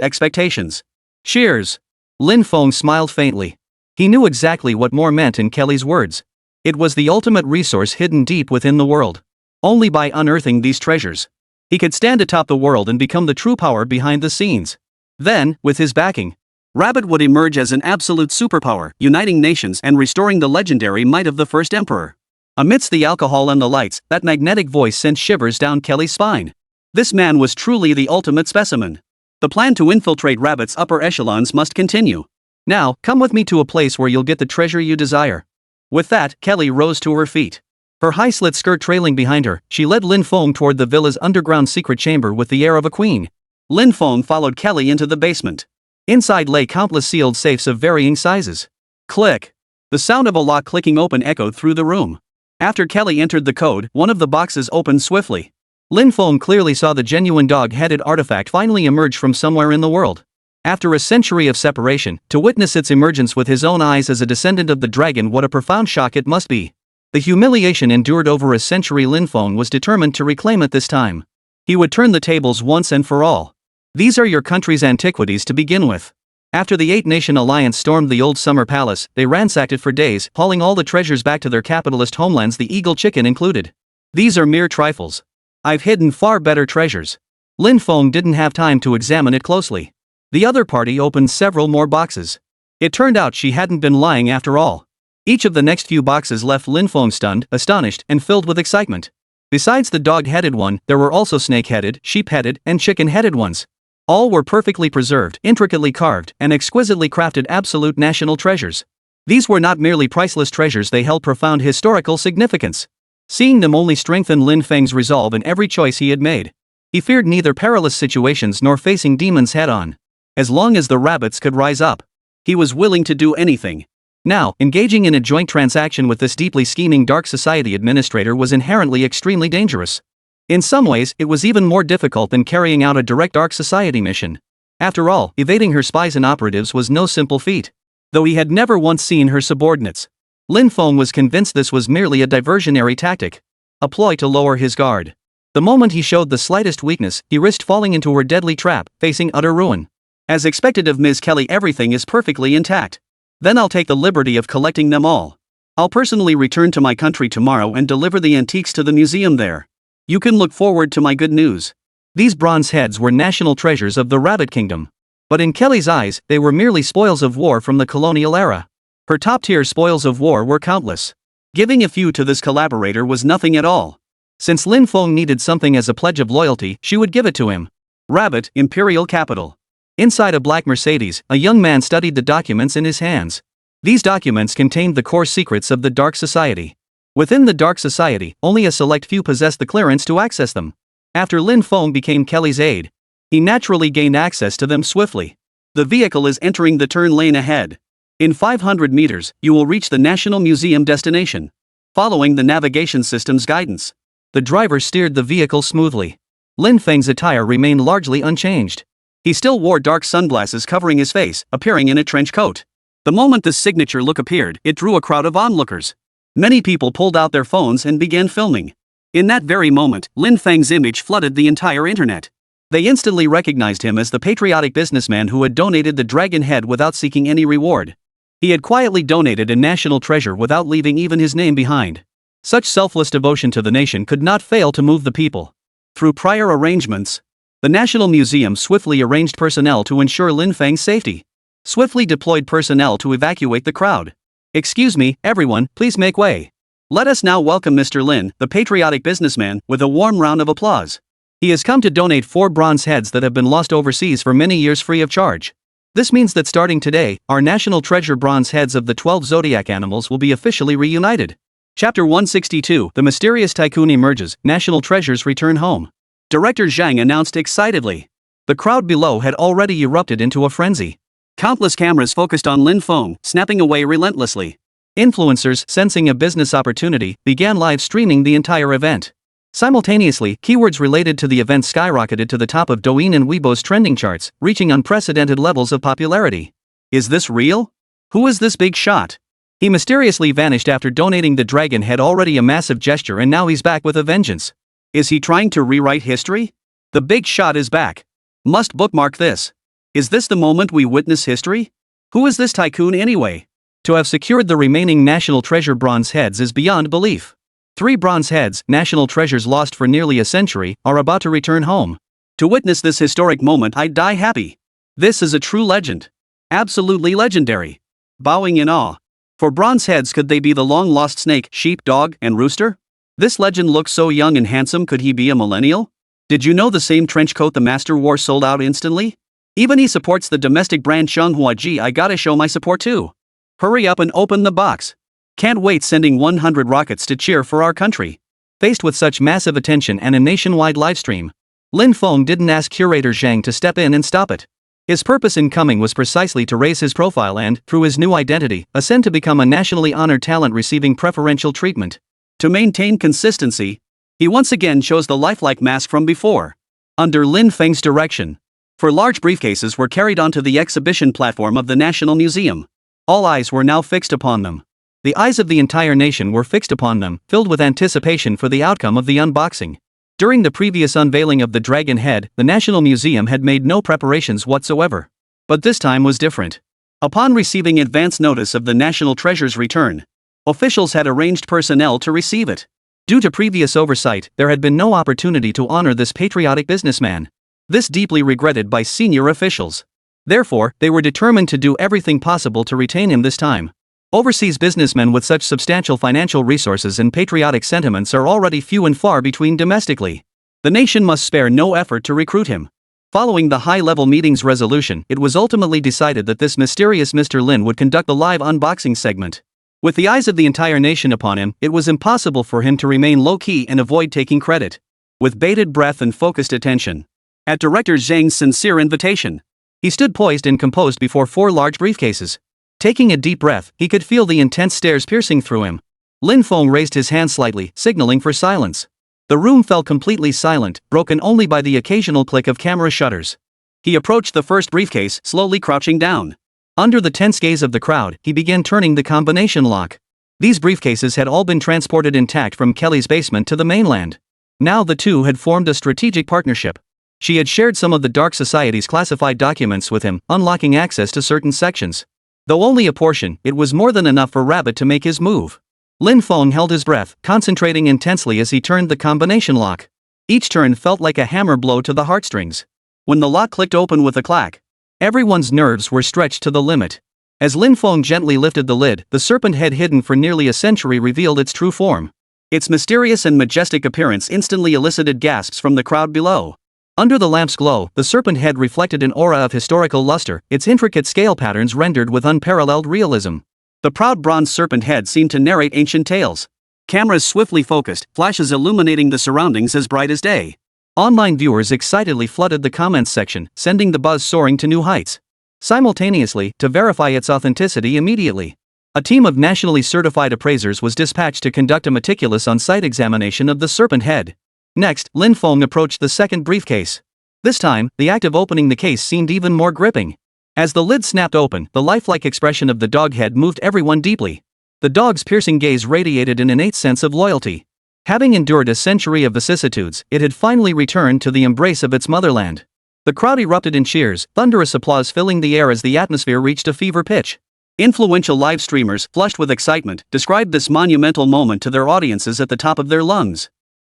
expectations. Cheers. Lin Feng smiled faintly. He knew exactly what more meant in Kelly's words. It was the ultimate resource hidden deep within the world. Only by unearthing these treasures, he could stand atop the world and become the true power behind the scenes. Then, with his backing, Rabbit would emerge as an absolute superpower, uniting nations and restoring the legendary might of the first emperor. Amidst the alcohol and the lights, that magnetic voice sent shivers down Kelly's spine. This man was truly the ultimate specimen. The plan to infiltrate Rabbit's upper echelons must continue. Now, come with me to a place where you'll get the treasure you desire. With that, Kelly rose to her feet. Her high-slit skirt trailing behind her, she led Lin Feng toward the villa's underground secret chamber with the air of a queen. Lin Feng followed Kelly into the basement. Inside lay countless sealed safes of varying sizes. Click! The sound of a lock clicking open echoed through the room. After Kelly entered the code, one of the boxes opened swiftly. Lin Feng clearly saw the genuine dog-headed artifact finally emerge from somewhere in the world. After a century of separation, to witness its emergence with his own eyes as a descendant of the dragon, what a profound shock it must be. The humiliation endured over a century. Lin Feng was determined to reclaim it this time. He would turn the tables once and for all. These are your country's antiquities to begin with. After the Eight-Nation Alliance stormed the old summer palace, they ransacked it for days, hauling all the treasures back to their capitalist homelands, the Eagle Chicken included. These are mere trifles. I've hidden far better treasures. Lin Feng didn't have time to examine it closely. The other party opened several more boxes. It turned out she hadn't been lying after all. Each of the next few boxes left Lin Feng stunned, astonished, and filled with excitement. Besides the dog-headed one, there were also snake-headed, sheep-headed, and chicken-headed ones. All were perfectly preserved, intricately carved, and exquisitely crafted absolute national treasures. These were not merely priceless treasures, they held profound historical significance. Seeing them only strengthened Lin Feng's resolve in every choice he had made. He feared neither perilous situations nor facing demons head-on. As long as the rabbits could rise up, he was willing to do anything. Now, engaging in a joint transaction with this deeply scheming dark society administrator was inherently extremely dangerous. In some ways, it was even more difficult than carrying out a direct dark society mission. After all, evading her spies and operatives was no simple feat. Though he had never once seen her subordinates, Lin Feng was convinced this was merely a diversionary tactic. A ploy to lower his guard. The moment he showed the slightest weakness, he risked falling into her deadly trap, facing utter ruin. As expected of Ms. Kelly, everything is perfectly intact. Then I'll take the liberty of collecting them all. I'll personally return to my country tomorrow and deliver the antiques to the museum there. You can look forward to my good news. These bronze heads were national treasures of the Rabbit Kingdom. But in Kelly's eyes, they were merely spoils of war from the colonial era. Her top-tier spoils of war were countless. Giving a few to this collaborator was nothing at all. Since Lin Feng needed something as a pledge of loyalty, she would give it to him. Rabbit, Imperial Capital. Inside a black Mercedes, a young man studied the documents in his hands. These documents contained the core secrets of the Dark Society. Within the Dark Society, only a select few possessed the clearance to access them. After Lin Feng became Kelly's aide, he naturally gained access to them swiftly. The vehicle is entering the turn lane ahead. In 500 meters, you will reach the National Museum destination. Following the navigation system's guidance, the driver steered the vehicle smoothly. Lin Feng's attire remained largely unchanged. He still wore dark sunglasses covering his face, appearing in a trench coat. The moment the signature look appeared, it drew a crowd of onlookers. Many people pulled out their phones and began filming. In that very moment, Lin Feng's image flooded the entire internet. They instantly recognized him as the patriotic businessman who had donated the dragon head without seeking any reward. He had quietly donated a national treasure without leaving even his name behind. Such selfless devotion to the nation could not fail to move the people. Through prior arrangements, the National Museum swiftly arranged personnel to ensure Lin Feng's safety. Swiftly deployed personnel to evacuate the crowd. Excuse me, everyone, please make way. Let us now welcome Mr. Lin, the patriotic businessman, with a warm round of applause. He has come to donate 4 bronze heads that have been lost overseas for many years free of charge. This means that starting today, our national treasure bronze heads of the 12 zodiac animals will be officially reunited. Chapter 162, The Mysterious Tycoon Emerges, National Treasures Return Home. Director Zhang announced excitedly. The crowd below had already erupted into a frenzy. Countless cameras focused on Lin Feng, snapping away relentlessly. Influencers, sensing a business opportunity, began live streaming the entire event. Simultaneously, keywords related to the event skyrocketed to the top of Douyin and Weibo's trending charts, reaching unprecedented levels of popularity. Is this real? Who is this big shot? He mysteriously vanished after donating the dragon head, already a massive gesture, and now he's back with a vengeance. Is he trying to rewrite history? The big shot is back. Must bookmark this. Is this the moment we witness history? Who is this tycoon anyway? To have secured the remaining national treasure bronze heads is beyond belief. 3 bronze heads, national treasures lost for nearly a century, are about to return home. To witness this historic moment, I'd die happy. This is a true legend. Absolutely legendary. Bowing in awe. For bronze heads, could they be the long-lost snake, sheep, dog, and rooster? This legend looks so young and handsome. Could he be a millennial? Did you know the same trench coat the master wore sold out instantly? Even he supports the domestic brand Manhwa. Gee, I gotta show my support too. Hurry up and open the box. Can't wait, sending 100 rockets to cheer for our country. Faced with such massive attention and a nationwide livestream, Lin Feng didn't ask curator Zhang to step in and stop it. His purpose in coming was precisely to raise his profile and, through his new identity, ascend to become a nationally honored talent receiving preferential treatment. To maintain consistency, he once again chose the lifelike mask from before. Under Lin Feng's direction, 4 large briefcases were carried onto the exhibition platform of the National Museum. All eyes were now fixed upon them. The eyes of the entire nation were fixed upon them, filled with anticipation for the outcome of the unboxing. During the previous unveiling of the dragon head, the National Museum had made no preparations whatsoever. But this time was different. Upon receiving advance notice of the national treasure's return, officials had arranged personnel to receive it. Due to previous oversight, there had been no opportunity to honor this patriotic businessman. This deeply regretted by senior officials. Therefore, they were determined to do everything possible to retain him this time. Overseas businessmen with such substantial financial resources and patriotic sentiments are already few and far between domestically. The nation must spare no effort to recruit him. Following the high-level meeting's resolution, it was ultimately decided that this mysterious Mr. Lin would conduct the live unboxing segment. With the eyes of the entire nation upon him, it was impossible for him to remain low-key and avoid taking credit. With bated breath and focused attention, at Director Zhang's sincere invitation, he stood poised and composed before 4 large briefcases. Taking a deep breath, he could feel the intense stares piercing through him. Lin Feng raised his hand slightly, signaling for silence. The room fell completely silent, broken only by the occasional click of camera shutters. He approached the first briefcase, slowly crouching down. Under the tense gaze of the crowd, he began turning the combination lock. These briefcases had all been transported intact from Kelly's basement to the mainland. Now the two had formed a strategic partnership. She had shared some of the Dark Society's classified documents with him, unlocking access to certain sections. Though only a portion, it was more than enough for Rabbit to make his move. Lin Feng held his breath, concentrating intensely as he turned the combination lock. Each turn felt like a hammer blow to the heartstrings. When the lock clicked open with a clack, everyone's nerves were stretched to the limit. As Lin Feng gently lifted the lid, the serpent head hidden for nearly a century revealed its true form. Its mysterious and majestic appearance instantly elicited gasps from the crowd below. Under the lamp's glow, the serpent head reflected an aura of historical luster, its intricate scale patterns rendered with unparalleled realism. The proud bronze serpent head seemed to narrate ancient tales. Cameras swiftly focused, flashes illuminating the surroundings as bright as day. Online viewers excitedly flooded the comments section, sending the buzz soaring to new heights. Simultaneously, to verify its authenticity immediately, a team of nationally certified appraisers was dispatched to conduct a meticulous on-site examination of the serpent head. Next, Lin Feng approached the second briefcase. This time, the act of opening the case seemed even more gripping. As the lid snapped open, the lifelike expression of the dog head moved everyone deeply. The dog's piercing gaze radiated an innate sense of loyalty. Having endured a century of vicissitudes, it had finally returned to the embrace of its motherland. The crowd erupted in cheers, thunderous applause filling the air as the atmosphere reached a fever pitch. Influential live streamers, flushed with excitement, described this monumental moment to their audiences at the top of their lungs.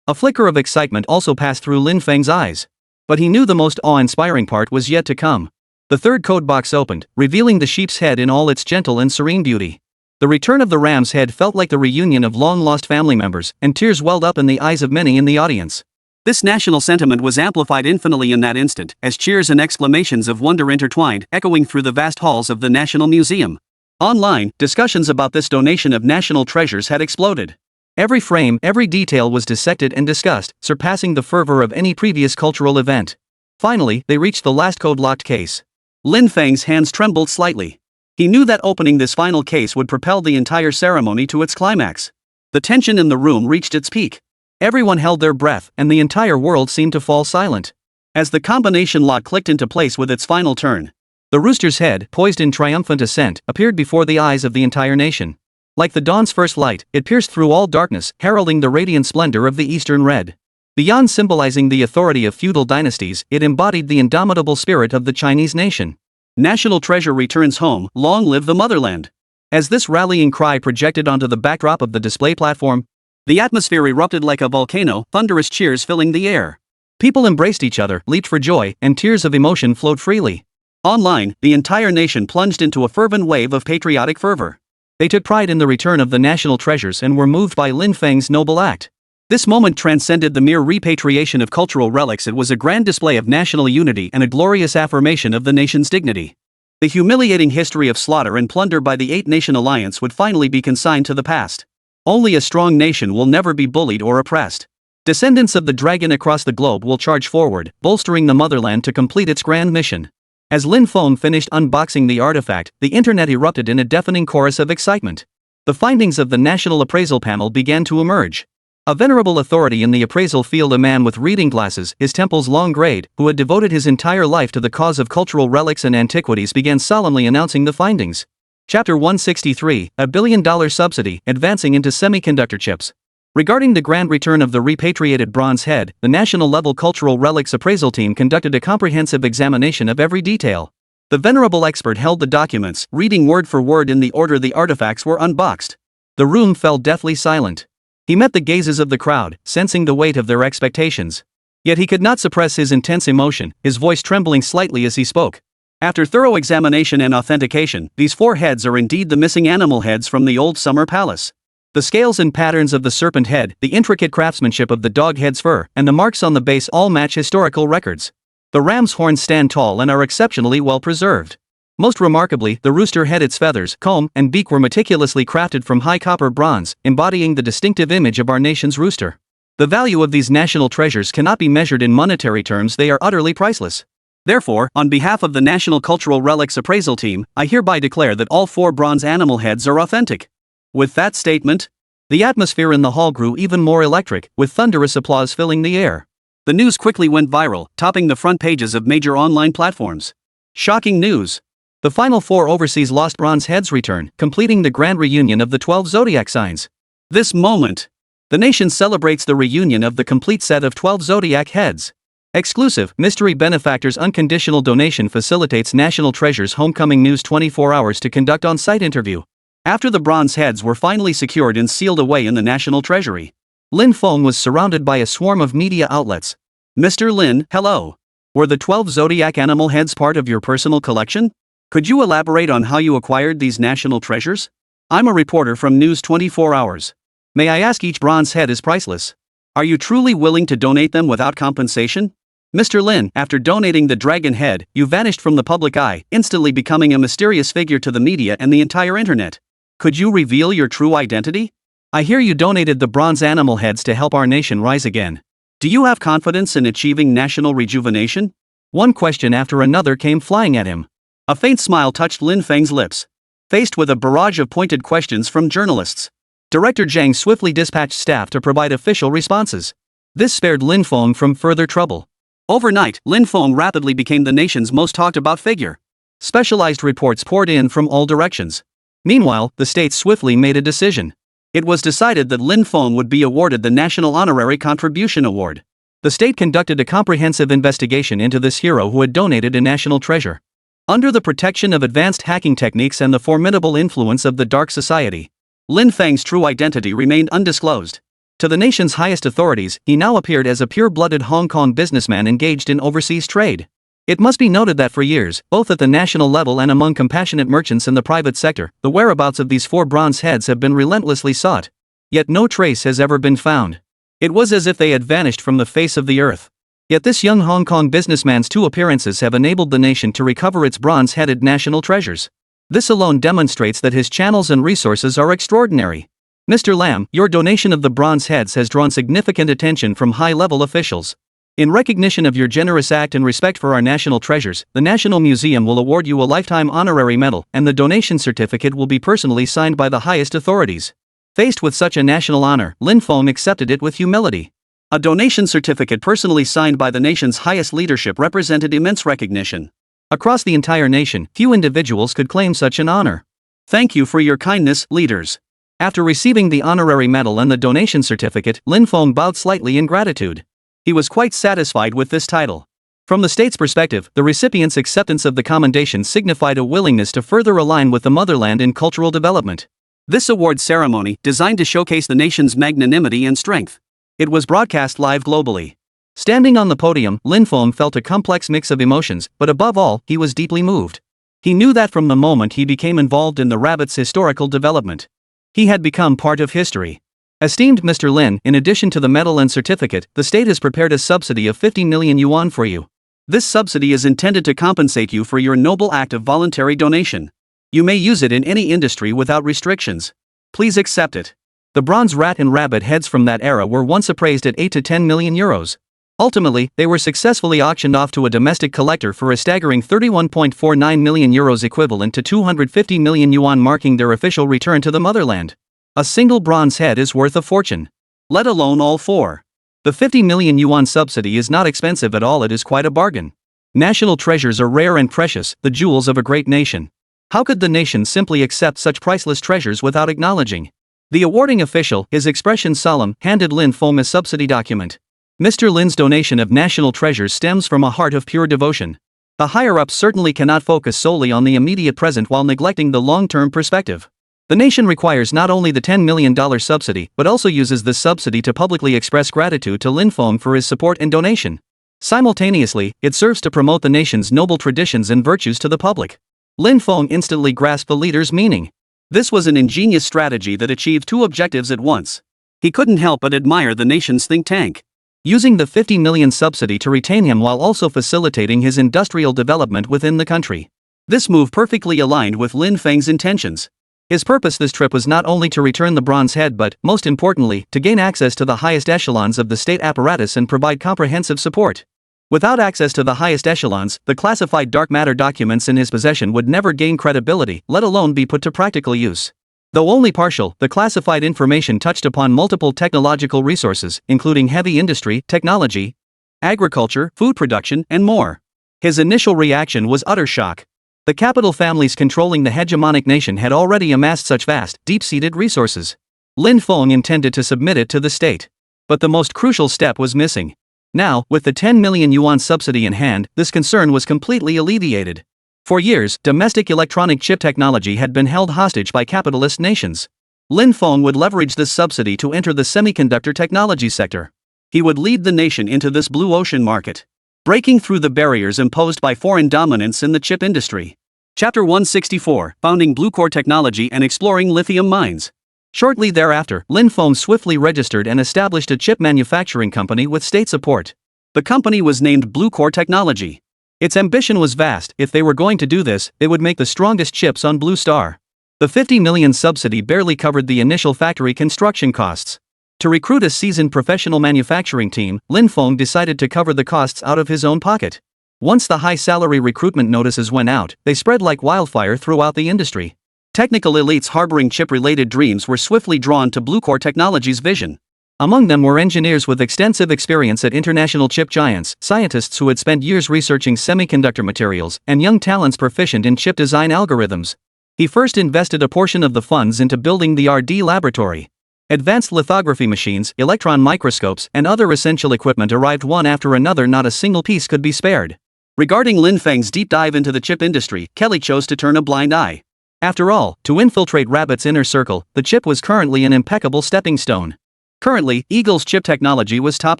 A flicker of excitement also passed through Lin Feng's eyes. But he knew the most awe-inspiring part was yet to come. The third code box opened, revealing the sheep's head in all its gentle and serene beauty. The return of the ram's head felt like the reunion of long-lost family members, and tears welled up in the eyes of many in the audience. This national sentiment was amplified infinitely in that instant, as cheers and exclamations of wonder intertwined, echoing through the vast halls of the National Museum. Online, discussions about this donation of national treasures had exploded. Every frame, every detail was dissected and discussed, surpassing the fervor of any previous cultural event. Finally, they reached the last code-locked case. Lin Feng's hands trembled slightly. He knew that opening this final case would propel the entire ceremony to its climax. The tension in the room reached its peak. Everyone held their breath, and the entire world seemed to fall silent. As the combination lock clicked into place with its final turn, the rooster's head, poised in triumphant ascent, appeared before the eyes of the entire nation. Like the dawn's first light, it pierced through all darkness, heralding the radiant splendor of the Eastern Red. Beyond symbolizing the authority of feudal dynasties, it embodied the indomitable spirit of the Chinese nation. National treasure returns home, long live the motherland. As this rallying cry projected onto the backdrop of the display platform, the atmosphere erupted like a volcano, thunderous cheers filling the air. People embraced each other, leaped for joy, and tears of emotion flowed freely. Online, the entire nation plunged into a fervent wave of patriotic fervor. They took pride in the return of the national treasures and were moved by Lin Feng's noble act. This moment transcended the mere repatriation of cultural relics. It was a grand display of national unity and a glorious affirmation of the nation's dignity. The humiliating history of slaughter and plunder by the Eight-Nation Alliance would finally be consigned to the past. Only a strong nation will never be bullied or oppressed. Descendants of the dragon across the globe will charge forward, bolstering the motherland to complete its grand mission. As Lin Feng finished unboxing the artifact, the internet erupted in a deafening chorus of excitement. The findings of the National Appraisal Panel began to emerge. A venerable authority in the appraisal field, a man with reading glasses, his temples long grayed, who had devoted his entire life to the cause of cultural relics and antiquities, began solemnly announcing the findings. Chapter 163, $1 billion subsidy, advancing into semiconductor chips. Regarding the grand return of the repatriated bronze head, the national-level cultural relics appraisal team conducted a comprehensive examination of every detail. The venerable expert held the documents, reading word for word in the order the artifacts were unboxed. The room fell deathly silent. He met the gazes of the crowd, sensing the weight of their expectations. Yet he could not suppress his intense emotion, his voice trembling slightly as he spoke. After thorough examination and authentication, these 4 heads are indeed the missing animal heads from the old summer palace. The scales and patterns of the serpent head, the intricate craftsmanship of the dog head's fur, and the marks on the base all match historical records. The ram's horns stand tall and are exceptionally well preserved. Most remarkably, the rooster head, its feathers, comb, and beak were meticulously crafted from high copper bronze, embodying the distinctive image of our nation's rooster. The value of these national treasures cannot be measured in monetary terms. They are utterly priceless. Therefore, on behalf of the National Cultural Relics Appraisal Team, I hereby declare that all 4 bronze animal heads are authentic. With that statement, the atmosphere in the hall grew even more electric, with thunderous applause filling the air. The news quickly went viral, topping the front pages of major online platforms. Shocking news! The final 4 overseas lost bronze heads return, completing the grand reunion of the 12 zodiac signs. This moment, the nation celebrates the reunion of the complete set of 12 zodiac heads. Exclusive, mystery benefactors unconditional donation facilitates National Treasure's homecoming news 24 hours to conduct on-site interview. After the bronze heads were finally secured and sealed away in the National Treasury, Lin Feng was surrounded by a swarm of media outlets. Mr. Lin, hello. Were the 12 zodiac animal heads part of your personal collection? Could you elaborate on how you acquired these national treasures? I'm a reporter from News 24 Hours. May I ask, each bronze head is priceless. Are you truly willing to donate them without compensation? Mr. Lin, after donating the dragon head, you vanished from the public eye, instantly becoming a mysterious figure to the media and the entire internet. Could you reveal your true identity? I hear you donated the bronze animal heads to help our nation rise again. Do you have confidence in achieving national rejuvenation? One question after another came flying at him. A faint smile touched Lin Feng's lips. Faced with a barrage of pointed questions from journalists, Director Zhang swiftly dispatched staff to provide official responses. This spared Lin Feng from further trouble. Overnight, Lin Feng rapidly became the nation's most talked-about figure. Specialized reports poured in from all directions. Meanwhile, the state swiftly made a decision. It was decided that Lin Feng would be awarded the National Honorary Contribution Award. The state conducted a comprehensive investigation into this hero who had donated a national treasure. Under the protection of advanced hacking techniques and the formidable influence of the dark society, Lin Feng's true identity remained undisclosed. To the nation's highest authorities, he now appeared as a pure-blooded Hong Kong businessman engaged in overseas trade. It must be noted that for years, both at the national level and among compassionate merchants in the private sector, the whereabouts of these 4 bronze heads have been relentlessly sought. Yet no trace has ever been found. It was as if they had vanished from the face of the earth. Yet this young Hong Kong businessman's 2 appearances have enabled the nation to recover its bronze-headed national treasures. This alone demonstrates that his channels and resources are extraordinary. Mr. Lam, your donation of the bronze heads has drawn significant attention from high-level officials. In recognition of your generous act and respect for our national treasures, the National Museum will award you a lifetime honorary medal, and the donation certificate will be personally signed by the highest authorities. Faced with such a national honor, Lin Feng accepted it with humility. A donation certificate personally signed by the nation's highest leadership represented immense recognition. Across the entire nation, few individuals could claim such an honor. Thank you for your kindness, leaders. After receiving the honorary medal and the donation certificate, Lin Feng bowed slightly in gratitude. He was quite satisfied with this title. From the state's perspective, the recipient's acceptance of the commendation signified a willingness to further align with the motherland in cultural development. This award ceremony, designed to showcase the nation's magnanimity and strength. It was broadcast live globally. Standing on the podium, Lin Feng felt a complex mix of emotions, but above all, he was deeply moved. He knew that from the moment he became involved in the rabbit's historical development, he had become part of history. Esteemed Mr. Lin, in addition to the medal and certificate, the state has prepared a subsidy of 50 million yuan for you. This subsidy is intended to compensate you for your noble act of voluntary donation. You may use it in any industry without restrictions. Please accept it. The bronze rat and rabbit heads from that era were once appraised at 8 to 10 million euros. Ultimately, they were successfully auctioned off to a domestic collector for a staggering 31.49 million euros, equivalent to 250 million yuan, marking their official return to the motherland. A single bronze head is worth a fortune. Let alone all 4. The 50 million yuan subsidy is not expensive at all, it is quite a bargain. National treasures are rare and precious, the jewels of a great nation. How could the nation simply accept such priceless treasures without acknowledging? The awarding official, his expression solemn, handed Lin Feng a subsidy document. Mr. Lin's donation of national treasures stems from a heart of pure devotion. The higher-ups certainly cannot focus solely on the immediate present while neglecting the long-term perspective. The nation requires not only the $10 million subsidy, but also uses this subsidy to publicly express gratitude to Lin Feng for his support and donation. Simultaneously, it serves to promote the nation's noble traditions and virtues to the public. Lin Feng instantly grasped the leader's meaning. This was an ingenious strategy that achieved 2 objectives at once. He couldn't help but admire the nation's think tank. Using the 50 million subsidy to retain him while also facilitating his industrial development within the country. This move perfectly aligned with Lin Feng's intentions. His purpose this trip was not only to return the bronze head but, most importantly, to gain access to the highest echelons of the state apparatus and provide comprehensive support. Without access to the highest echelons, the classified dark matter documents in his possession would never gain credibility, let alone be put to practical use. Though only partial, the classified information touched upon multiple technological resources, including heavy industry, technology, agriculture, food production, and more. His initial reaction was utter shock. The capital families controlling the hegemonic nation had already amassed such vast, deep-seated resources. Lin Feng intended to submit it to the state. But the most crucial step was missing. Now, with the 10 million yuan subsidy in hand, this concern was completely alleviated. For years, domestic electronic chip technology had been held hostage by capitalist nations. Lin Feng would leverage this subsidy to enter the semiconductor technology sector. He would lead the nation into this blue ocean market, breaking through the barriers imposed by foreign dominance in the chip industry. Chapter 164, Founding Blue Core Technology and Exploring Lithium Mines. Shortly thereafter, Lin Feng swiftly registered and established a chip manufacturing company with state support. The company was named Blue Core Technology. Its ambition was vast. If they were going to do this, they would make the strongest chips on Blue Star. The 50 million subsidy barely covered the initial factory construction costs. To recruit a seasoned professional manufacturing team, Lin Feng decided to cover the costs out of his own pocket. Once the high-salary recruitment notices went out, they spread like wildfire throughout the industry. Technical elites harboring chip-related dreams were swiftly drawn to Blue Core Technology's vision. Among them were engineers with extensive experience at international chip giants, scientists who had spent years researching semiconductor materials, and young talents proficient in chip design algorithms. He first invested a portion of the funds into building the R&D laboratory. Advanced lithography machines, electron microscopes, and other essential equipment arrived one after another. Not a single piece could be spared. Regarding Lin Feng's deep dive into the chip industry, Kelly chose to turn a blind eye. After all, to infiltrate Rabbit's inner circle, the chip was currently an impeccable stepping stone. Currently, Eagle's chip technology was top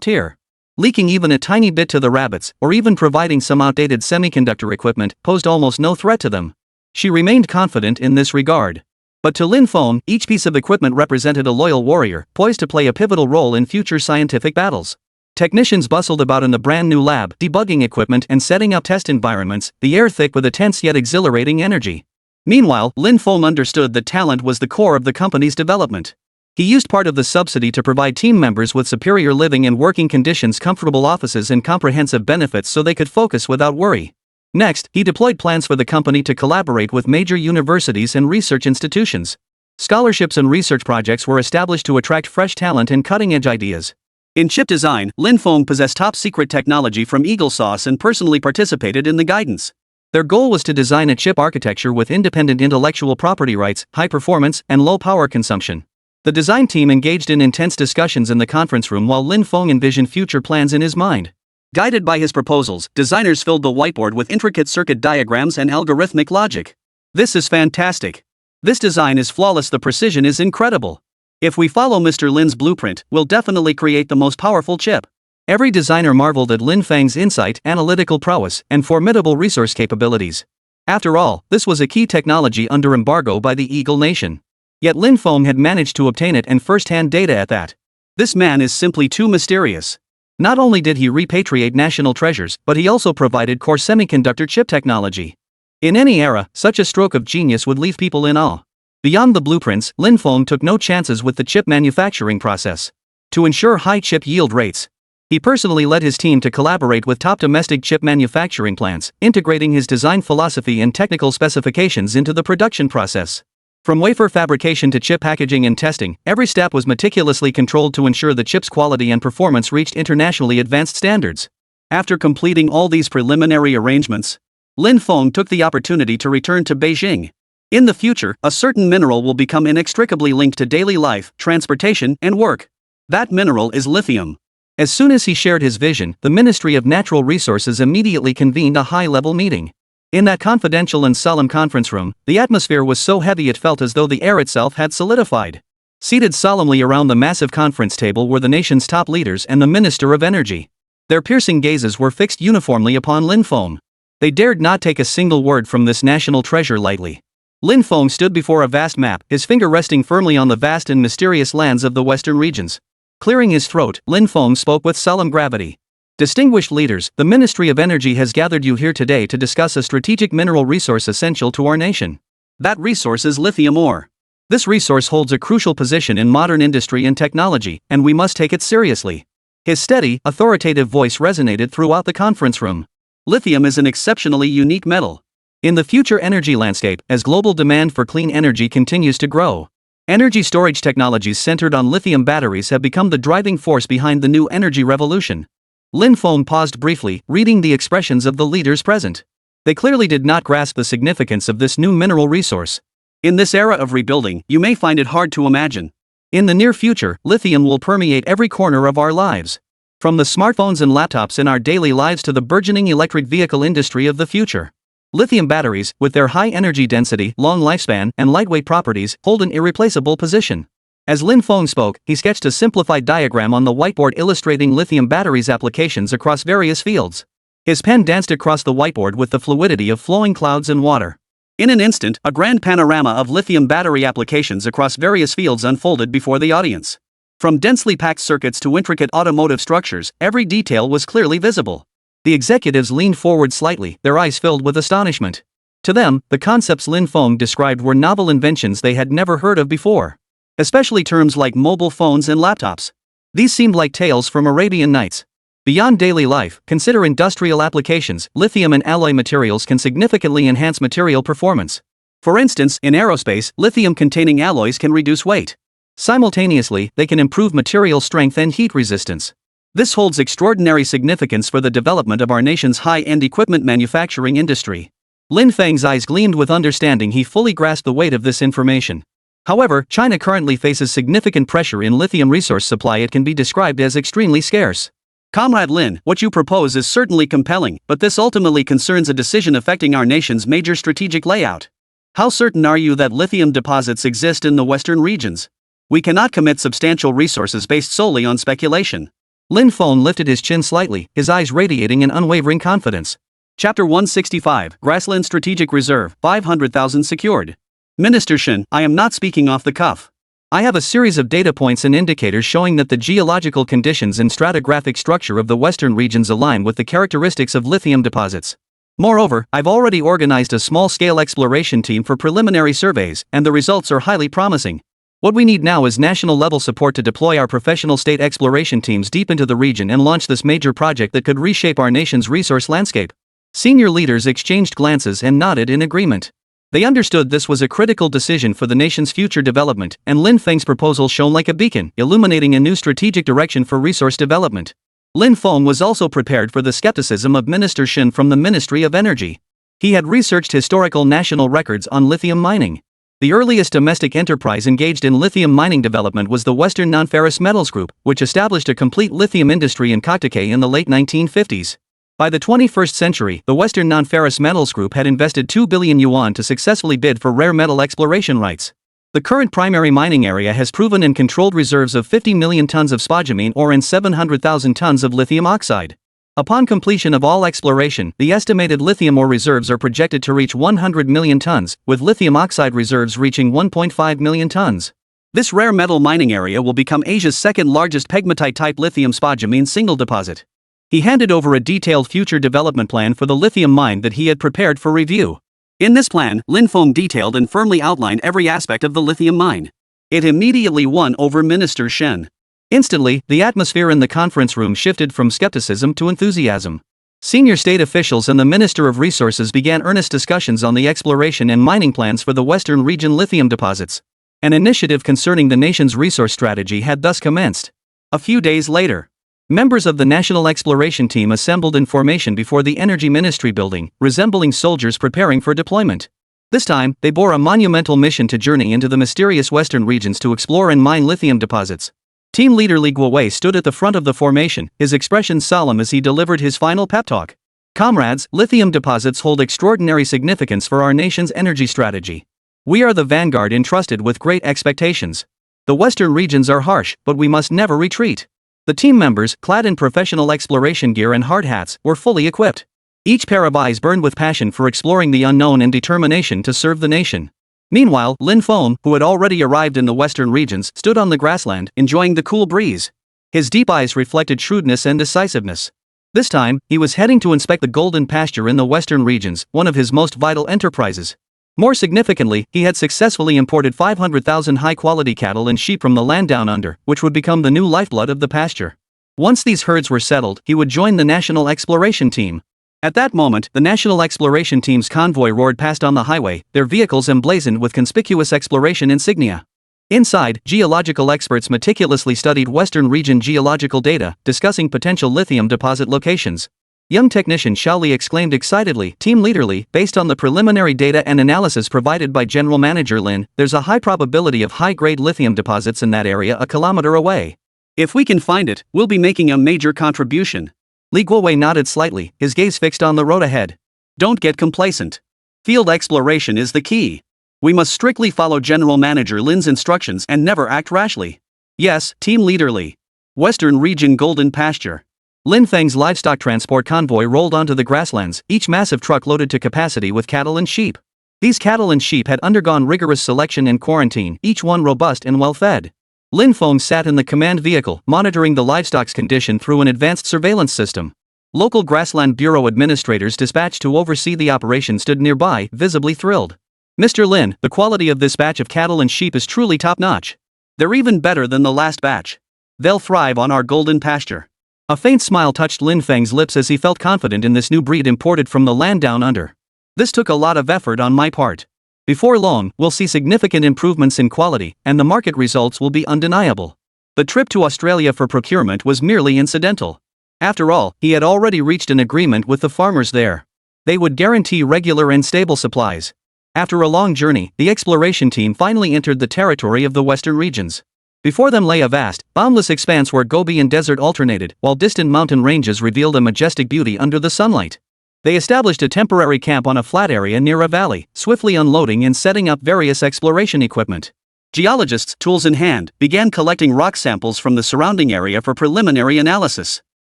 tier. Leaking even a tiny bit to the Rabbits, or even providing some outdated semiconductor equipment, posed almost no threat to them. She remained confident in this regard. But to Lin Feng, each piece of equipment represented a loyal warrior, poised to play a pivotal role in future scientific battles. Technicians bustled about in the brand new lab, debugging equipment and setting up test environments, the air thick with a tense yet exhilarating energy. Meanwhile, Lin Feng understood that talent was the core of the company's development. He used part of the subsidy to provide team members with superior living and working conditions, comfortable offices and comprehensive benefits so they could focus without worry. Next, he deployed plans for the company to collaborate with major universities and research institutions. Scholarships and research projects were established to attract fresh talent and cutting-edge ideas. In chip design, Lin Feng possessed top-secret technology from Eagle Sauce and personally participated in the guidance. Their goal was to design a chip architecture with independent intellectual property rights, high performance, and low power consumption. The design team engaged in intense discussions in the conference room while Lin Feng envisioned future plans in his mind. Guided by his proposals, designers filled the whiteboard with intricate circuit diagrams and algorithmic logic. This is fantastic. This design is flawless, the precision is incredible. If we follow Mr. Lin's blueprint, we'll definitely create the most powerful chip. Every designer marveled at Lin Feng's insight, analytical prowess, and formidable resource capabilities. After all, this was a key technology under embargo by the Eagle Nation. Yet Lin Feng had managed to obtain it and first-hand data at that. This man is simply too mysterious. Not only did he repatriate national treasures, but he also provided core semiconductor chip technology. In any era, such a stroke of genius would leave people in awe. Beyond the blueprints, Lin Feng took no chances with the chip manufacturing process. To ensure high chip yield rates, he personally led his team to collaborate with top domestic chip manufacturing plants, integrating his design philosophy and technical specifications into the production process. From wafer fabrication to chip packaging and testing, every step was meticulously controlled to ensure the chip's quality and performance reached internationally advanced standards. After completing all these preliminary arrangements, Lin Feng took the opportunity to return to Beijing. In the future, a certain mineral will become inextricably linked to daily life, transportation, and work. That mineral is lithium. As soon as he shared his vision, the Ministry of Natural Resources immediately convened a high-level meeting. In that confidential and solemn conference room, the atmosphere was so heavy it felt as though the air itself had solidified. Seated solemnly around the massive conference table were the nation's top leaders and the Minister of Energy. Their piercing gazes were fixed uniformly upon Lin Feng. They dared not take a single word from this national treasure lightly. Lin Feng stood before a vast map, his finger resting firmly on the vast and mysterious lands of the western regions. Clearing his throat, Lin Feng spoke with solemn gravity. Distinguished leaders, the Ministry of Energy has gathered you here today to discuss a strategic mineral resource essential to our nation. That resource is lithium ore. This resource holds a crucial position in modern industry and technology, and we must take it seriously. His steady, authoritative voice resonated throughout the conference room. Lithium is an exceptionally unique metal. In the future energy landscape, as global demand for clean energy continues to grow, energy storage technologies centered on lithium batteries have become the driving force behind the new energy revolution. Lin Feng paused briefly, reading the expressions of the leaders present. They clearly did not grasp the significance of this new mineral resource. In this era of rebuilding, you may find it hard to imagine. In the near future, lithium will permeate every corner of our lives. From the smartphones and laptops in our daily lives to the burgeoning electric vehicle industry of the future. Lithium batteries, with their high energy density, long lifespan, and lightweight properties, hold an irreplaceable position. As Lin Feng spoke, he sketched a simplified diagram on the whiteboard illustrating lithium batteries' applications across various fields. His pen danced across the whiteboard with the fluidity of flowing clouds and water. In an instant, a grand panorama of lithium battery applications across various fields unfolded before the audience. From densely packed circuits to intricate automotive structures, every detail was clearly visible. The executives leaned forward slightly, their eyes filled with astonishment. To them, the concepts Lin Feng described were novel inventions they had never heard of before. Especially terms like mobile phones and laptops. These seemed like tales from Arabian Nights. Beyond daily life, consider industrial applications. Lithium and alloy materials can significantly enhance material performance. For instance, in aerospace, lithium-containing alloys can reduce weight. Simultaneously, they can improve material strength and heat resistance. This holds extraordinary significance for the development of our nation's high-end equipment manufacturing industry. Lin Feng's eyes gleamed with understanding. He fully grasped the weight of this information. However, China currently faces significant pressure in lithium resource supply. It can be described as extremely scarce. Comrade Lin, what you propose is certainly compelling, but this ultimately concerns a decision affecting our nation's major strategic layout. How certain are you that lithium deposits exist in the western regions? We cannot commit substantial resources based solely on speculation. Lin Feng lifted his chin slightly, his eyes radiating an unwavering confidence. Chapter 165, Grassland Strategic Reserve, 500,000 secured. Minister Shen, I am not speaking off the cuff. I have a series of data points and indicators showing that the geological conditions and stratigraphic structure of the western regions align with the characteristics of lithium deposits. Moreover, I've already organized a small-scale exploration team for preliminary surveys, and the results are highly promising. What we need now is national-level support to deploy our professional state exploration teams deep into the region and launch this major project that could reshape our nation's resource landscape. Senior leaders exchanged glances and nodded in agreement. They understood this was a critical decision for the nation's future development, and Lin Feng's proposal shone like a beacon, illuminating a new strategic direction for resource development. Lin Feng was also prepared for the skepticism of Minister Shen from the Ministry of Energy. He had researched historical national records on lithium mining. The earliest domestic enterprise engaged in lithium mining development was the Western Nonferrous Metals Group, which established a complete lithium industry in Koktake in the late 1950s. By the 21st century, the Western Nonferrous Metals Group had invested 2 billion yuan to successfully bid for rare metal exploration rights. The current primary mining area has proven and controlled reserves of 50 million tons of spodumene ore and 700,000 tons of lithium oxide. Upon completion of all exploration, the estimated lithium ore reserves are projected to reach 100 million tons, with lithium oxide reserves reaching 1.5 million tons. This rare metal mining area will become Asia's second largest pegmatite-type lithium spodumene single deposit. He handed over a detailed future development plan for the lithium mine that he had prepared for review. In this plan, Lin Feng detailed and firmly outlined every aspect of the lithium mine. It immediately won over Minister Shen. Instantly, the atmosphere in the conference room shifted from skepticism to enthusiasm. Senior state officials and the Minister of Resources began earnest discussions on the exploration and mining plans for the Western region lithium deposits. An initiative concerning the nation's resource strategy had thus commenced. A few days later, members of the National Exploration Team assembled in formation before the Energy Ministry building, resembling soldiers preparing for deployment. This time, they bore a monumental mission to journey into the mysterious western regions to explore and mine lithium deposits. Team leader Li Guowei stood at the front of the formation, his expression solemn as he delivered his final pep talk. Comrades, lithium deposits hold extraordinary significance for our nation's energy strategy. We are the vanguard entrusted with great expectations. The western regions are harsh, but we must never retreat. The team members, clad in professional exploration gear and hard hats, were fully equipped. Each pair of eyes burned with passion for exploring the unknown and determination to serve the nation. Meanwhile, Lin Feng, who had already arrived in the western regions, stood on the grassland, enjoying the cool breeze. His deep eyes reflected shrewdness and decisiveness. This time, he was heading to inspect the golden pasture in the western regions, one of his most vital enterprises. More significantly, he had successfully imported 500,000 high-quality cattle and sheep from the land down under, which would become the new lifeblood of the pasture. Once these herds were settled, he would join the National Exploration Team. At that moment, the National Exploration Team's convoy roared past on the highway, their vehicles emblazoned with conspicuous exploration insignia. Inside, geological experts meticulously studied Western region geological data, discussing potential lithium deposit locations. Young technician Xiao Li exclaimed excitedly, "Team Leader Li, based on the preliminary data and analysis provided by General Manager Lin, there's a high probability of high-grade lithium deposits in that area a kilometer away. If we can find it, we'll be making a major contribution." Li Guowei nodded slightly, his gaze fixed on the road ahead. "Don't get complacent. Field exploration is the key. We must strictly follow General Manager Lin's instructions and never act rashly." "Yes, Team Leader Li." Western Region Golden Pasture. Lin Feng's livestock transport convoy rolled onto the grasslands, each massive truck loaded to capacity with cattle and sheep. These cattle and sheep had undergone rigorous selection and quarantine, each one robust and well-fed. Lin Feng sat in the command vehicle, monitoring the livestock's condition through an advanced surveillance system. Local grassland bureau administrators dispatched to oversee the operation stood nearby, visibly thrilled. "Mr. Lin, the quality of this batch of cattle and sheep is truly top-notch. They're even better than the last batch. They'll thrive on our golden pasture." A faint smile touched Lin Feng's lips as he felt confident in this new breed imported from the land down under. "This took a lot of effort on my part. Before long, we'll see significant improvements in quality, and the market results will be undeniable." The trip to Australia for procurement was merely incidental. After all, he had already reached an agreement with the farmers there. They would guarantee regular and stable supplies. After a long journey, the exploration team finally entered the territory of the western regions. Before them lay a vast, boundless expanse where Gobi and desert alternated, while distant mountain ranges revealed a majestic beauty under the sunlight. They established a temporary camp on a flat area near a valley, swiftly unloading and setting up various exploration equipment. Geologists, tools in hand, began collecting rock samples from the surrounding area for preliminary analysis.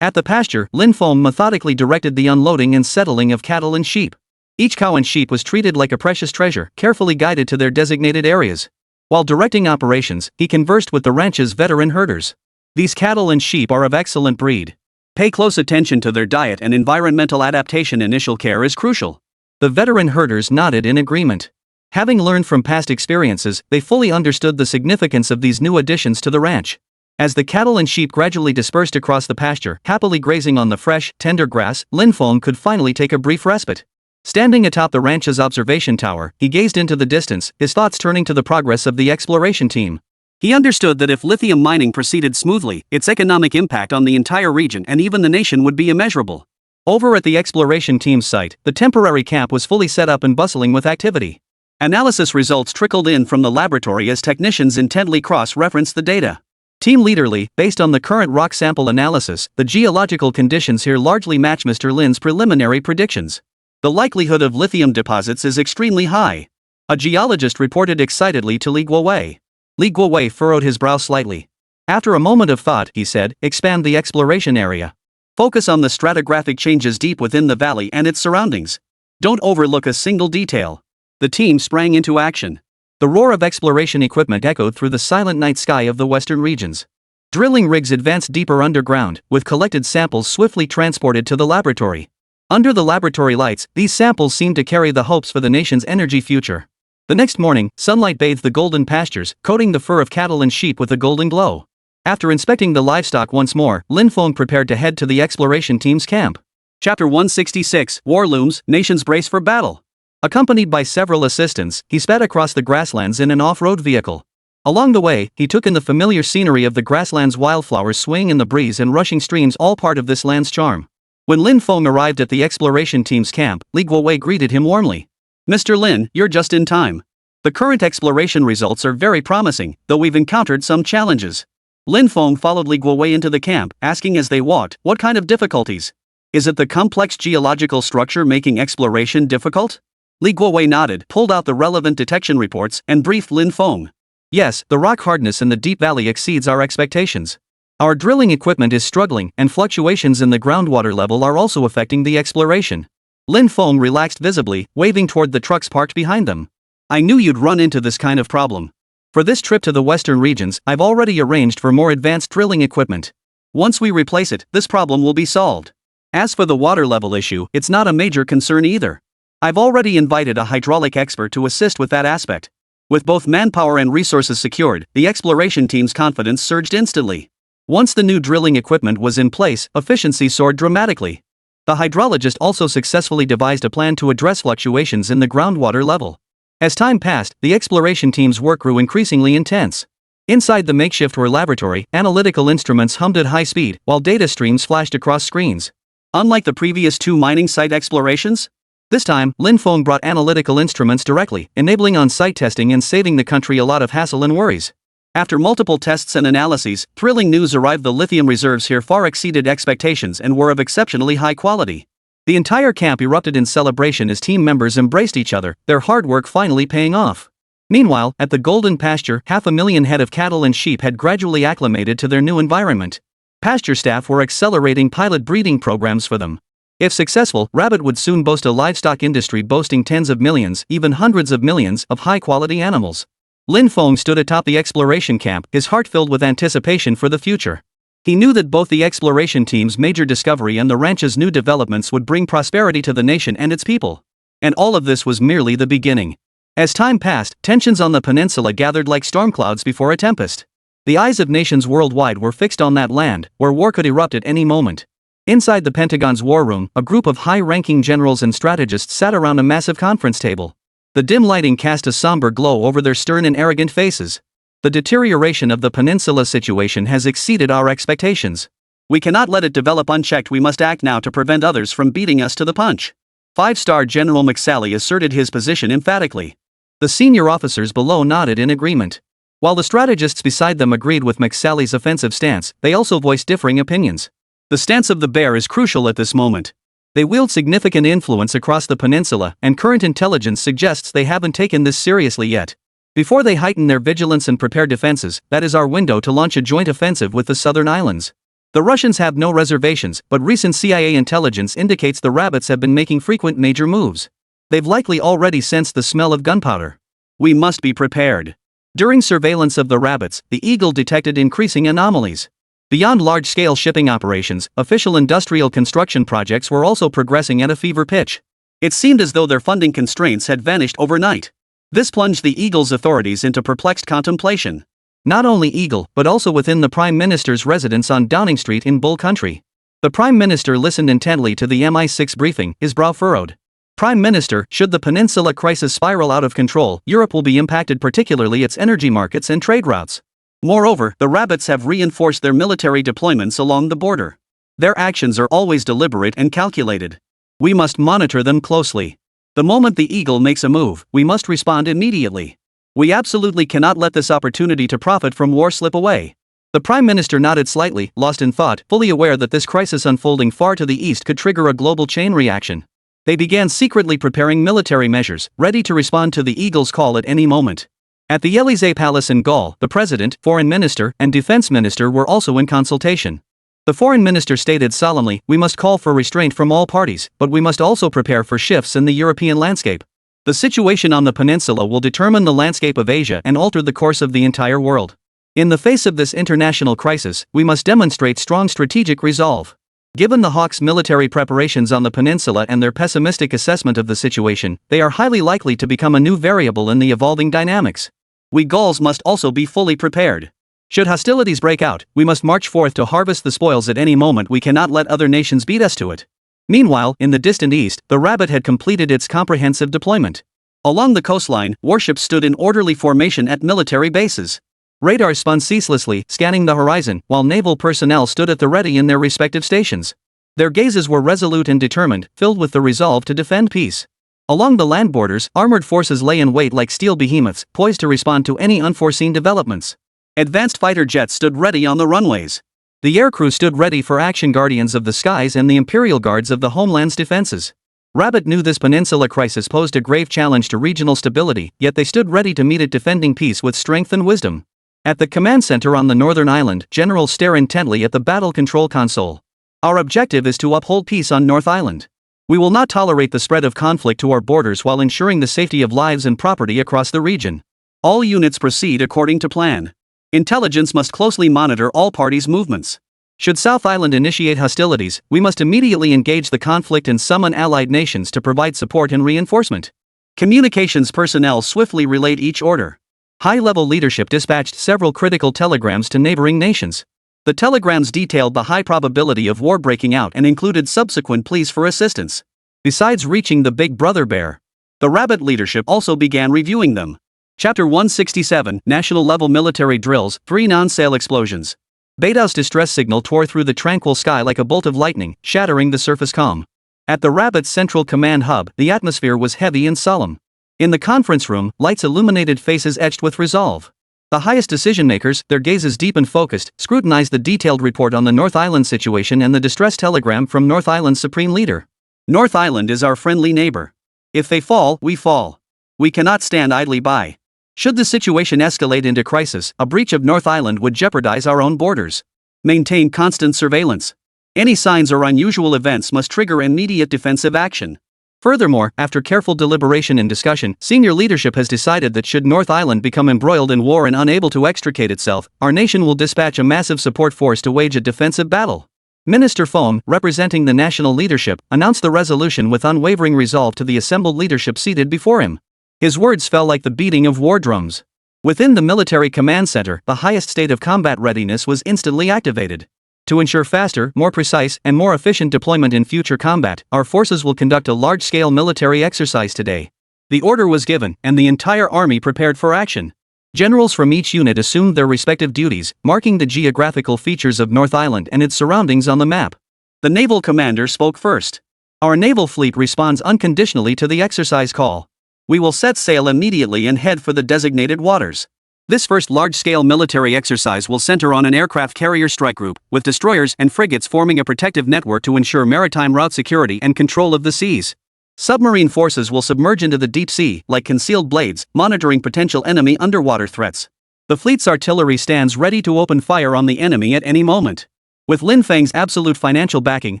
At the pasture, Lin Feng methodically directed the unloading and settling of cattle and sheep. Each cow and sheep was treated like a precious treasure, carefully guided to their designated areas. While directing operations, he conversed with the ranch's veteran herders. These cattle and sheep are of excellent breed. Pay close attention to their diet and environmental adaptation. Initial care is crucial. The veteran herders nodded in agreement. Having learned from past experiences, they fully understood the significance of these new additions to the ranch. As the cattle and sheep gradually dispersed across the pasture, happily grazing on the fresh, tender grass, Lin Feng could finally take a brief respite. Standing atop the ranch's observation tower, he gazed into the distance, his thoughts turning to the progress of the exploration team. He understood that if lithium mining proceeded smoothly, its economic impact on the entire region and even the nation would be immeasurable. Over at the exploration team's site, the temporary camp was fully set up and bustling with activity. Analysis results trickled in from the laboratory as technicians intently cross-referenced the data. Team Leader Lee, based on the current rock sample analysis, the geological conditions here largely match Mr. Lin's preliminary predictions. The likelihood of lithium deposits is extremely high. A geologist reported excitedly to Li Guowei. Li Guowei furrowed his brow slightly. After a moment of thought, he said, expand the exploration area. Focus on the stratigraphic changes deep within the valley and its surroundings. Don't overlook a single detail. The team sprang into action. The roar of exploration equipment echoed through the silent night sky of the western regions. Drilling rigs advanced deeper underground, with collected samples swiftly transported to the laboratory. Under the laboratory lights, these samples seemed to carry the hopes for the nation's energy future. The next morning, sunlight bathed the golden pastures, coating the fur of cattle and sheep with a golden glow. After inspecting the livestock once more, Lin Feng prepared to head to the exploration team's camp. Chapter 166, War Looms, Nations Brace for Battle. Accompanied by several assistants, he sped across the grasslands in an off-road vehicle. Along the way, he took in the familiar scenery of the grasslands, wildflowers swaying in the breeze and rushing streams, all part of this land's charm. When Lin Feng arrived at the exploration team's camp, Li Guowei greeted him warmly. Mr. Lin, you're just in time. The current exploration results are very promising, though we've encountered some challenges. Lin Feng followed Li Guowei into the camp, asking as they walked, what kind of difficulties? Is it the complex geological structure making exploration difficult? Li Guowei nodded, pulled out the relevant detection reports, and briefed Lin Feng. Yes, the rock hardness in the deep valley exceeds our expectations. Our drilling equipment is struggling, and fluctuations in the groundwater level are also affecting the exploration. Lin Feng relaxed visibly, waving toward the trucks parked behind them. I knew you'd run into this kind of problem. For this trip to the western regions, I've already arranged for more advanced drilling equipment. Once we replace it, this problem will be solved. As for the water level issue, it's not a major concern either. I've already invited a hydraulic expert to assist with that aspect. With both manpower and resources secured, the exploration team's confidence surged instantly. Once the new drilling equipment was in place, efficiency soared dramatically. The hydrologist also successfully devised a plan to address fluctuations in the groundwater level. As time passed, the exploration team's work grew increasingly intense. Inside the makeshift laboratory, analytical instruments hummed at high speed, while data streams flashed across screens. Unlike the previous two mining site explorations, this time, Lin Feng brought analytical instruments directly, enabling on-site testing and saving the country a lot of hassle and worries. After multiple tests and analyses, thrilling news arrived: the lithium reserves here far exceeded expectations and were of exceptionally high quality. The entire camp erupted in celebration as team members embraced each other, their hard work finally paying off. Meanwhile, at the golden pasture, 500,000 head of cattle and sheep had gradually acclimated to their new environment. Pasture staff were accelerating pilot breeding programs for them. If successful, Rabbit would soon boast a livestock industry boasting tens of millions, even hundreds of millions, of high-quality animals. Lin Feng stood atop the exploration camp, his heart filled with anticipation for the future. He knew that both the exploration team's major discovery and the ranch's new developments would bring prosperity to the nation and its people. And all of this was merely the beginning. As time passed, tensions on the peninsula gathered like storm clouds before a tempest. The eyes of nations worldwide were fixed on that land, where war could erupt at any moment. Inside the Pentagon's war room, a group of high-ranking generals and strategists sat around a massive conference table. The dim lighting cast a somber glow over their stern and arrogant faces. The deterioration of the peninsula situation has exceeded our expectations. We cannot let it develop unchecked. We must act now to prevent others from beating us to the punch. Five-star General McSally asserted his position emphatically. The senior officers below nodded in agreement. While the strategists beside them agreed with McSally's offensive stance, they also voiced differing opinions. The stance of the bear is crucial at this moment. They wield significant influence across the peninsula, and current intelligence suggests they haven't taken this seriously yet. Before they heighten their vigilance and prepare defenses, that is our window to launch a joint offensive with the southern islands. The Russians have no reservations, but recent CIA intelligence indicates the rabbits have been making frequent major moves. They've likely already sensed the smell of gunpowder. We must be prepared. During surveillance of the rabbits, the Eagle detected increasing anomalies. Beyond large-scale shipping operations, official industrial construction projects were also progressing at a fever pitch. It seemed as though their funding constraints had vanished overnight. This plunged the Eagle's authorities into perplexed contemplation. Not only Eagle, but also within the Prime Minister's residence on Downing Street in Bull Country. The Prime Minister listened intently to the MI6 briefing, his brow furrowed. Prime Minister, should the peninsula crisis spiral out of control, Europe will be impacted, particularly its energy markets and trade routes. Moreover, the rabbits have reinforced their military deployments along the border. Their actions are always deliberate and calculated. We must monitor them closely. The moment the Eagle makes a move, we must respond immediately. We absolutely cannot let this opportunity to profit from war slip away. The Prime Minister nodded slightly, lost in thought, fully aware that this crisis unfolding far to the east could trigger a global chain reaction. They began secretly preparing military measures, ready to respond to the Eagle's call at any moment. At the Élysée Palace in Gaul, the President, Foreign Minister, and Defense Minister were also in consultation. The Foreign Minister stated solemnly, "We must call for restraint from all parties, but we must also prepare for shifts in the European landscape. The situation on the peninsula will determine the landscape of Asia and alter the course of the entire world. In the face of this international crisis, we must demonstrate strong strategic resolve." Given the Hawks' military preparations on the peninsula and their pessimistic assessment of the situation, they are highly likely to become a new variable in the evolving dynamics. We Gauls must also be fully prepared. Should hostilities break out, we must march forth to harvest the spoils at any moment. We cannot let other nations beat us to it. Meanwhile, in the distant east, the Rabbit had completed its comprehensive deployment. Along the coastline, warships stood in orderly formation at military bases. Radars spun ceaselessly, scanning the horizon, while naval personnel stood at the ready in their respective stations. Their gazes were resolute and determined, filled with the resolve to defend peace. Along the land borders, armored forces lay in wait like steel behemoths, poised to respond to any unforeseen developments. Advanced fighter jets stood ready on the runways. The aircrew stood ready for action. Guardians of the skies and the Imperial Guards of the homeland's defenses. Rabbit knew this peninsula crisis posed a grave challenge to regional stability, yet they stood ready to meet it, defending peace with strength and wisdom. At the command center on the northern island, generals stare intently at the battle control console. Our objective is to uphold peace on North Island. We will not tolerate the spread of conflict to our borders while ensuring the safety of lives and property across the region. All units proceed according to plan. Intelligence must closely monitor all parties' movements. Should South Island initiate hostilities, we must immediately engage the conflict and summon allied nations to provide support and reinforcement. Communications personnel swiftly relayed each order. High-level leadership dispatched several critical telegrams to neighboring nations. The telegrams detailed the high probability of war breaking out and included subsequent pleas for assistance. Besides reaching the Big Brother bear, the Rabbit leadership also began reviewing them. Chapter 167, National-Level Military Drills, 3 non-sale explosions. Beidou's distress signal tore through the tranquil sky like a bolt of lightning, shattering the surface calm. At the Rabbit's central command hub, the atmosphere was heavy and solemn. In the conference room, lights illuminated faces etched with resolve. The highest decision-makers, their gazes deep and focused, scrutinized the detailed report on the North Island situation and the distress telegram from North Island's supreme leader. North Island is our friendly neighbor. If they fall, we fall. We cannot stand idly by. Should the situation escalate into crisis, a breach of North Island would jeopardize our own borders. Maintain constant surveillance. Any signs or unusual events must trigger immediate defensive action. Furthermore, after careful deliberation and discussion, senior leadership has decided that should North Island become embroiled in war and unable to extricate itself, our nation will dispatch a massive support force to wage a defensive battle. Minister Foam, representing the national leadership, announced the resolution with unwavering resolve to the assembled leadership seated before him. His words fell like the beating of war drums. Within the military command center, the highest state of combat readiness was instantly activated. To ensure faster, more precise, and more efficient deployment in future combat, our forces will conduct a large-scale military exercise today. The order was given, and the entire army prepared for action. Generals from each unit assumed their respective duties, marking the geographical features of North Island and its surroundings on the map. The naval commander spoke first. Our naval fleet responds unconditionally to the exercise call. We will set sail immediately and head for the designated waters. This first large-scale military exercise will center on an aircraft carrier strike group, with destroyers and frigates forming a protective network to ensure maritime route security and control of the seas. Submarine forces will submerge into the deep sea, like concealed blades, monitoring potential enemy underwater threats. The fleet's artillery stands ready to open fire on the enemy at any moment. With Lin Feng's absolute financial backing,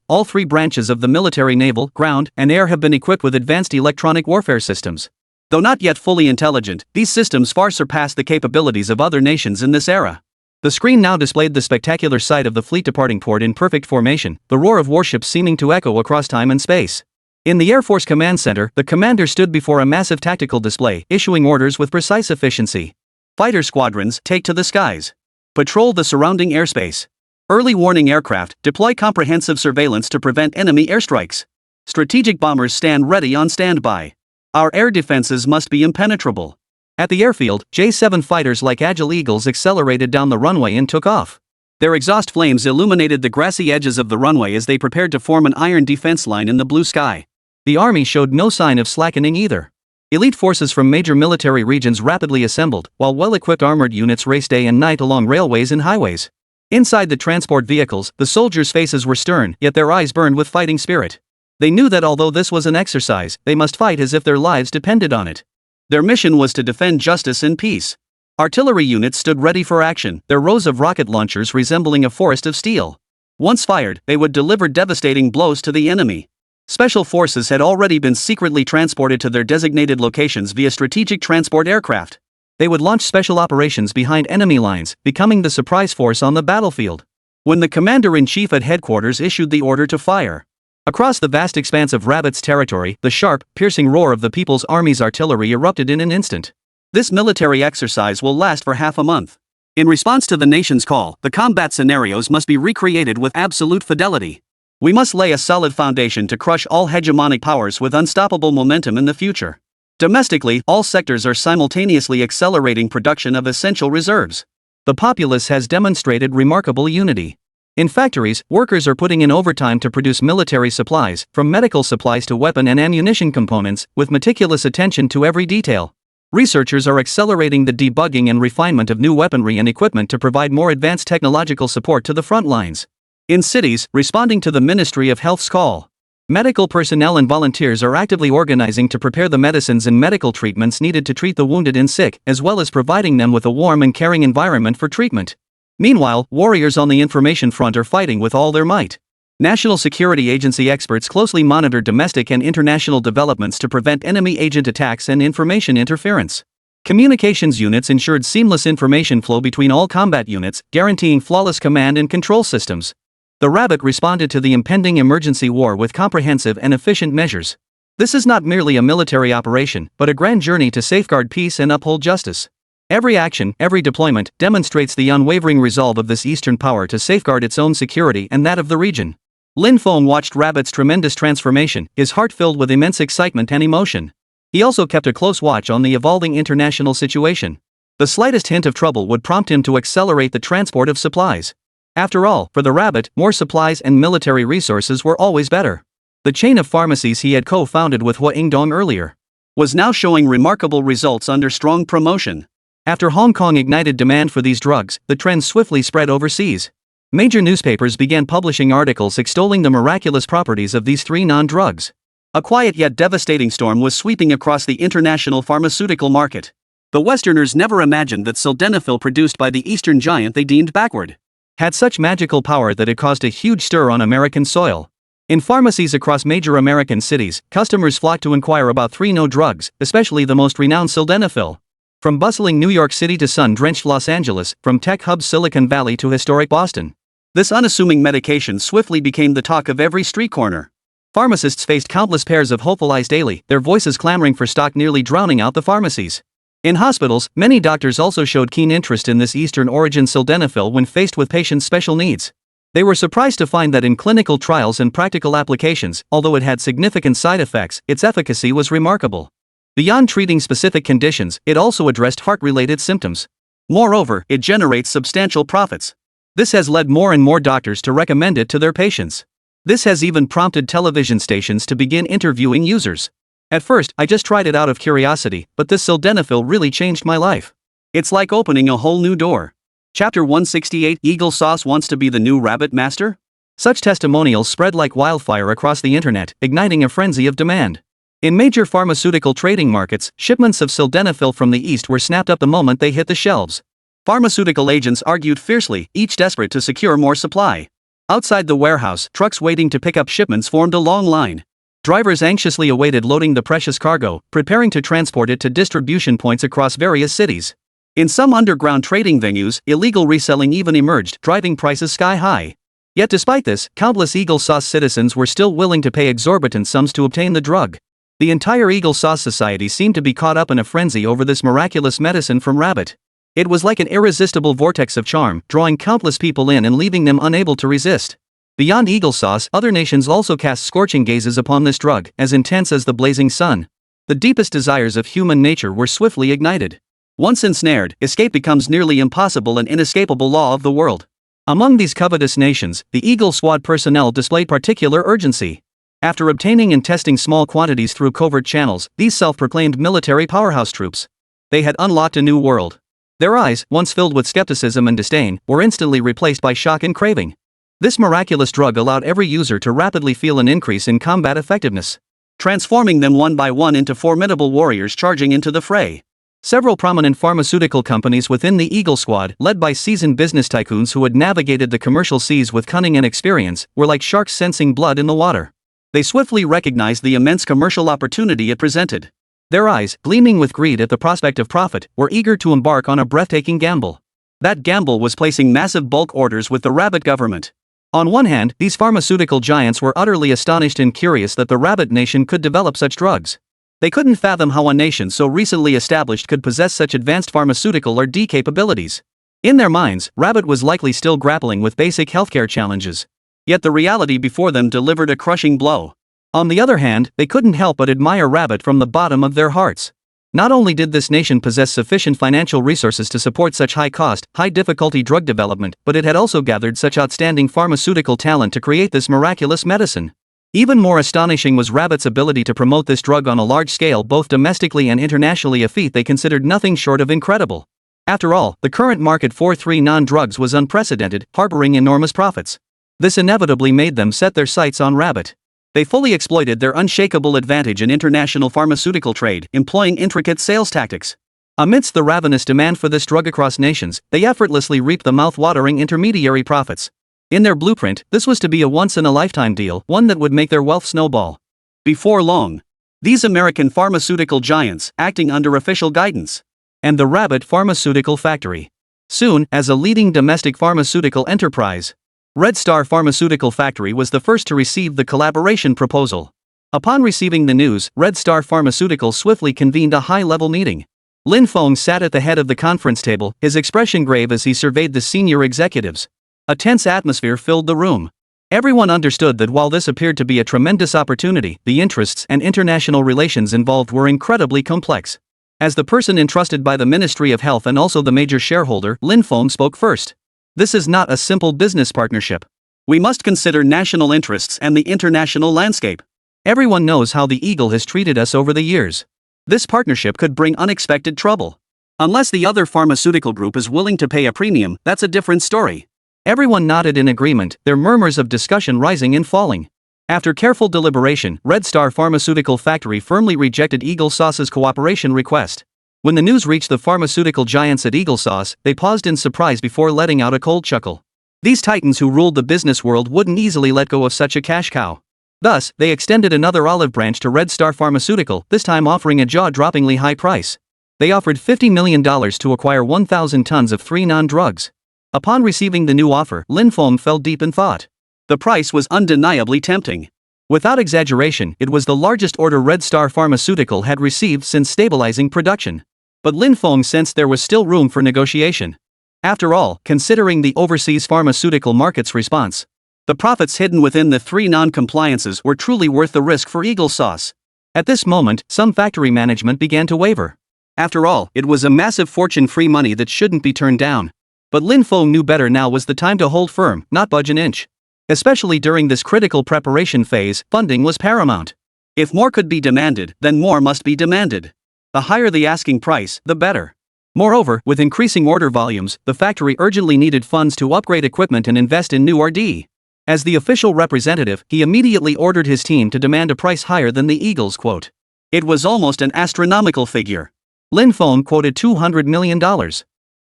all three branches of the military, naval, ground, and air have been equipped with advanced electronic warfare systems. Though not yet fully intelligent, these systems far surpass the capabilities of other nations in this era. The screen now displayed the spectacular sight of the fleet departing port in perfect formation, the roar of warships seeming to echo across time and space. In the Air Force Command Center, the commander stood before a massive tactical display, issuing orders with precise efficiency. Fighter squadrons, take to the skies. Patrol the surrounding airspace. Early warning aircraft, deploy comprehensive surveillance to prevent enemy airstrikes. Strategic bombers stand ready on standby. Our air defenses must be impenetrable. At the airfield, J-7 fighters like agile eagles accelerated down the runway and took off. Their exhaust flames illuminated the grassy edges of the runway as they prepared to form an iron defense line in the blue sky. The army showed no sign of slackening either. Elite forces from major military regions rapidly assembled, while well-equipped armored units raced day and night along railways and highways. Inside the transport vehicles, the soldiers' faces were stern, yet their eyes burned with fighting spirit. They knew that although this was an exercise, they must fight as if their lives depended on it. Their mission was to defend justice and peace. Artillery units stood ready for action, their rows of rocket launchers resembling a forest of steel. Once fired, they would deliver devastating blows to the enemy. Special forces had already been secretly transported to their designated locations via strategic transport aircraft. They would launch special operations behind enemy lines, becoming the surprise force on the battlefield. When the commander-in-chief at headquarters issued the order to fire, across the vast expanse of Rabbit's territory, the sharp, piercing roar of the People's Army's artillery erupted in an instant. This military exercise will last for half a month. In response to the nation's call, the combat scenarios must be recreated with absolute fidelity. We must lay a solid foundation to crush all hegemonic powers with unstoppable momentum in the future. Domestically, all sectors are simultaneously accelerating production of essential reserves. The populace has demonstrated remarkable unity. In factories, workers are putting in overtime to produce military supplies, from medical supplies to weapon and ammunition components, with meticulous attention to every detail. Researchers are accelerating the debugging and refinement of new weaponry and equipment to provide more advanced technological support to the front lines. In cities, responding to the Ministry of Health's call, medical personnel and volunteers are actively organizing to prepare the medicines and medical treatments needed to treat the wounded and sick, as well as providing them with a warm and caring environment for treatment. Meanwhile, warriors on the information front are fighting with all their might. National Security Agency experts closely monitor domestic and international developments to prevent enemy agent attacks and information interference. Communications units ensured seamless information flow between all combat units, guaranteeing flawless command and control systems. The Rabbit responded to the impending emergency war with comprehensive and efficient measures. This is not merely a military operation, but a grand journey to safeguard peace and uphold justice. Every action, every deployment, demonstrates the unwavering resolve of this Eastern power to safeguard its own security and that of the region. Lin Feng watched Rabbit's tremendous transformation, his heart filled with immense excitement and emotion. He also kept a close watch on the evolving international situation. The slightest hint of trouble would prompt him to accelerate the transport of supplies. After all, for the Rabbit, more supplies and military resources were always better. The chain of pharmacies he had co-founded with Hua Ingdong earlier was now showing remarkable results under strong promotion. After Hong Kong ignited demand for these drugs, the trend swiftly spread overseas. Major newspapers began publishing articles extolling the miraculous properties of these three non-drugs. A quiet yet devastating storm was sweeping across the international pharmaceutical market. The Westerners never imagined that sildenafil produced by the Eastern giant they deemed backward had such magical power that it caused a huge stir on American soil. In pharmacies across major American cities, customers flocked to inquire about three no drugs, especially the most renowned sildenafil. From bustling New York City to sun-drenched Los Angeles, from tech hub Silicon Valley to historic Boston, this unassuming medication swiftly became the talk of every street corner. Pharmacists faced countless pairs of hopeful eyes daily, their voices clamoring for stock nearly drowning out the pharmacies. In hospitals, many doctors also showed keen interest in this Eastern-origin sildenafil when faced with patients' special needs. They were surprised to find that in clinical trials and practical applications, although it had significant side effects, its efficacy was remarkable. Beyond treating specific conditions, it also addressed heart-related symptoms. Moreover, it generates substantial profits. This has led more and more doctors to recommend it to their patients. This has even prompted television stations to begin interviewing users. At first, I just tried it out of curiosity, but this sildenafil really changed my life. It's like opening a whole new door. Chapter 168: Eagle Sauce wants to be the new Rabbit Master? Such testimonials spread like wildfire across the internet, igniting a frenzy of demand. In major pharmaceutical trading markets, shipments of sildenafil from the East were snapped up the moment they hit the shelves. Pharmaceutical agents argued fiercely, each desperate to secure more supply. Outside the warehouse, trucks waiting to pick up shipments formed a long line. Drivers anxiously awaited loading the precious cargo, preparing to transport it to distribution points across various cities. In some underground trading venues, illegal reselling even emerged, driving prices sky high. Yet despite this, countless Eagle Sauce citizens were still willing to pay exorbitant sums to obtain the drug. The entire Eagle Sauce society seemed to be caught up in a frenzy over this miraculous medicine from rabbit. It was like an irresistible vortex of charm, drawing countless people in and leaving them unable to resist. Beyond Eagle Sauce, other nations also cast scorching gazes upon this drug, as intense as the blazing sun. The deepest desires of human nature were swiftly ignited. Once ensnared, escape becomes nearly impossible, an inescapable law of the world. Among these covetous nations, the Eagle Squad personnel displayed particular urgency. After obtaining and testing small quantities through covert channels, these self-proclaimed military powerhouse troops, they had unlocked a new world. Their eyes, once filled with skepticism and disdain, were instantly replaced by shock and craving. This miraculous drug allowed every user to rapidly feel an increase in combat effectiveness, transforming them one by one into formidable warriors charging into the fray. Several prominent pharmaceutical companies within the Eagle Squad, led by seasoned business tycoons who had navigated the commercial seas with cunning and experience, were like sharks sensing blood in the water. They swiftly recognized the immense commercial opportunity it presented. Their eyes, gleaming with greed at the prospect of profit, were eager to embark on a breathtaking gamble. That gamble was placing massive bulk orders with the rabbit government. On one hand, these pharmaceutical giants were utterly astonished and curious that the rabbit nation could develop such drugs. They couldn't fathom how a nation so recently established could possess such advanced pharmaceutical R&D capabilities. In their minds, rabbit was likely still grappling with basic healthcare challenges. Yet the reality before them delivered a crushing blow. On the other hand, they couldn't help but admire rabbit from the bottom of their hearts. Not only did this nation possess sufficient financial resources to support such high-cost, high-difficulty drug development, but it had also gathered such outstanding pharmaceutical talent to create this miraculous medicine. Even more astonishing was Rabbit's ability to promote this drug on a large scale, both domestically and internationally, a feat they considered nothing short of incredible. After all, the current market for 3 non-drugs was unprecedented, harboring enormous profits. This inevitably made them set their sights on Rabbit. They fully exploited their unshakable advantage in international pharmaceutical trade, employing intricate sales tactics. Amidst the ravenous demand for this drug across nations, they effortlessly reaped the mouth-watering intermediary profits. In their blueprint, this was to be a once-in-a-lifetime deal, one that would make their wealth snowball. Before long, these American pharmaceutical giants, acting under official guidance, and the Rabbit Pharmaceutical Factory. Soon, as a leading domestic pharmaceutical enterprise, Red Star Pharmaceutical Factory was the first to receive the collaboration proposal. Upon receiving the news, Red Star Pharmaceutical swiftly convened a high-level meeting. Lin Feng sat at the head of the conference table, his expression grave as he surveyed the senior executives. A tense atmosphere filled the room. Everyone understood that while this appeared to be a tremendous opportunity, the interests and international relations involved were incredibly complex. As the person entrusted by the Ministry of Health and also the major shareholder, Lin Feng spoke first. This is not a simple business partnership. We must consider national interests and the international landscape. Everyone knows how the Eagle has treated us over the years. This partnership could bring unexpected trouble. Unless the other pharmaceutical group is willing to pay a premium, that's a different story. Everyone nodded in agreement, their murmurs of discussion rising and falling. After careful deliberation, Red Star Pharmaceutical Factory firmly rejected Eagle Sauce's cooperation request. When the news reached the pharmaceutical giants at Eagle Sauce, they paused in surprise before letting out a cold chuckle. These titans who ruled the business world wouldn't easily let go of such a cash cow. Thus, they extended another olive branch to Red Star Pharmaceutical, this time offering a jaw-droppingly high price. They offered $50 million to acquire 1,000 tons of 3 non-drugs. Upon receiving the new offer, Lin Feng fell deep in thought. The price was undeniably tempting. Without exaggeration, it was the largest order Red Star Pharmaceutical had received since stabilizing production. But Lin Feng sensed there was still room for negotiation. After all, considering the overseas pharmaceutical market's response, the profits hidden within the 3 non-compliances were truly worth the risk for Eagle Sauce. At this moment, some factory management began to waver. After all, it was a massive fortune, free money that shouldn't be turned down. But Lin Feng knew better. Now was the time to hold firm, not budge an inch. Especially during this critical preparation phase, funding was paramount. If more could be demanded, then more must be demanded. The higher the asking price, the better. Moreover, with increasing order volumes, the factory urgently needed funds to upgrade equipment and invest in new R&D. As the official representative, he immediately ordered his team to demand a price higher than the Eagle's quote. It was almost an astronomical figure. Lin Feng quoted $200 million.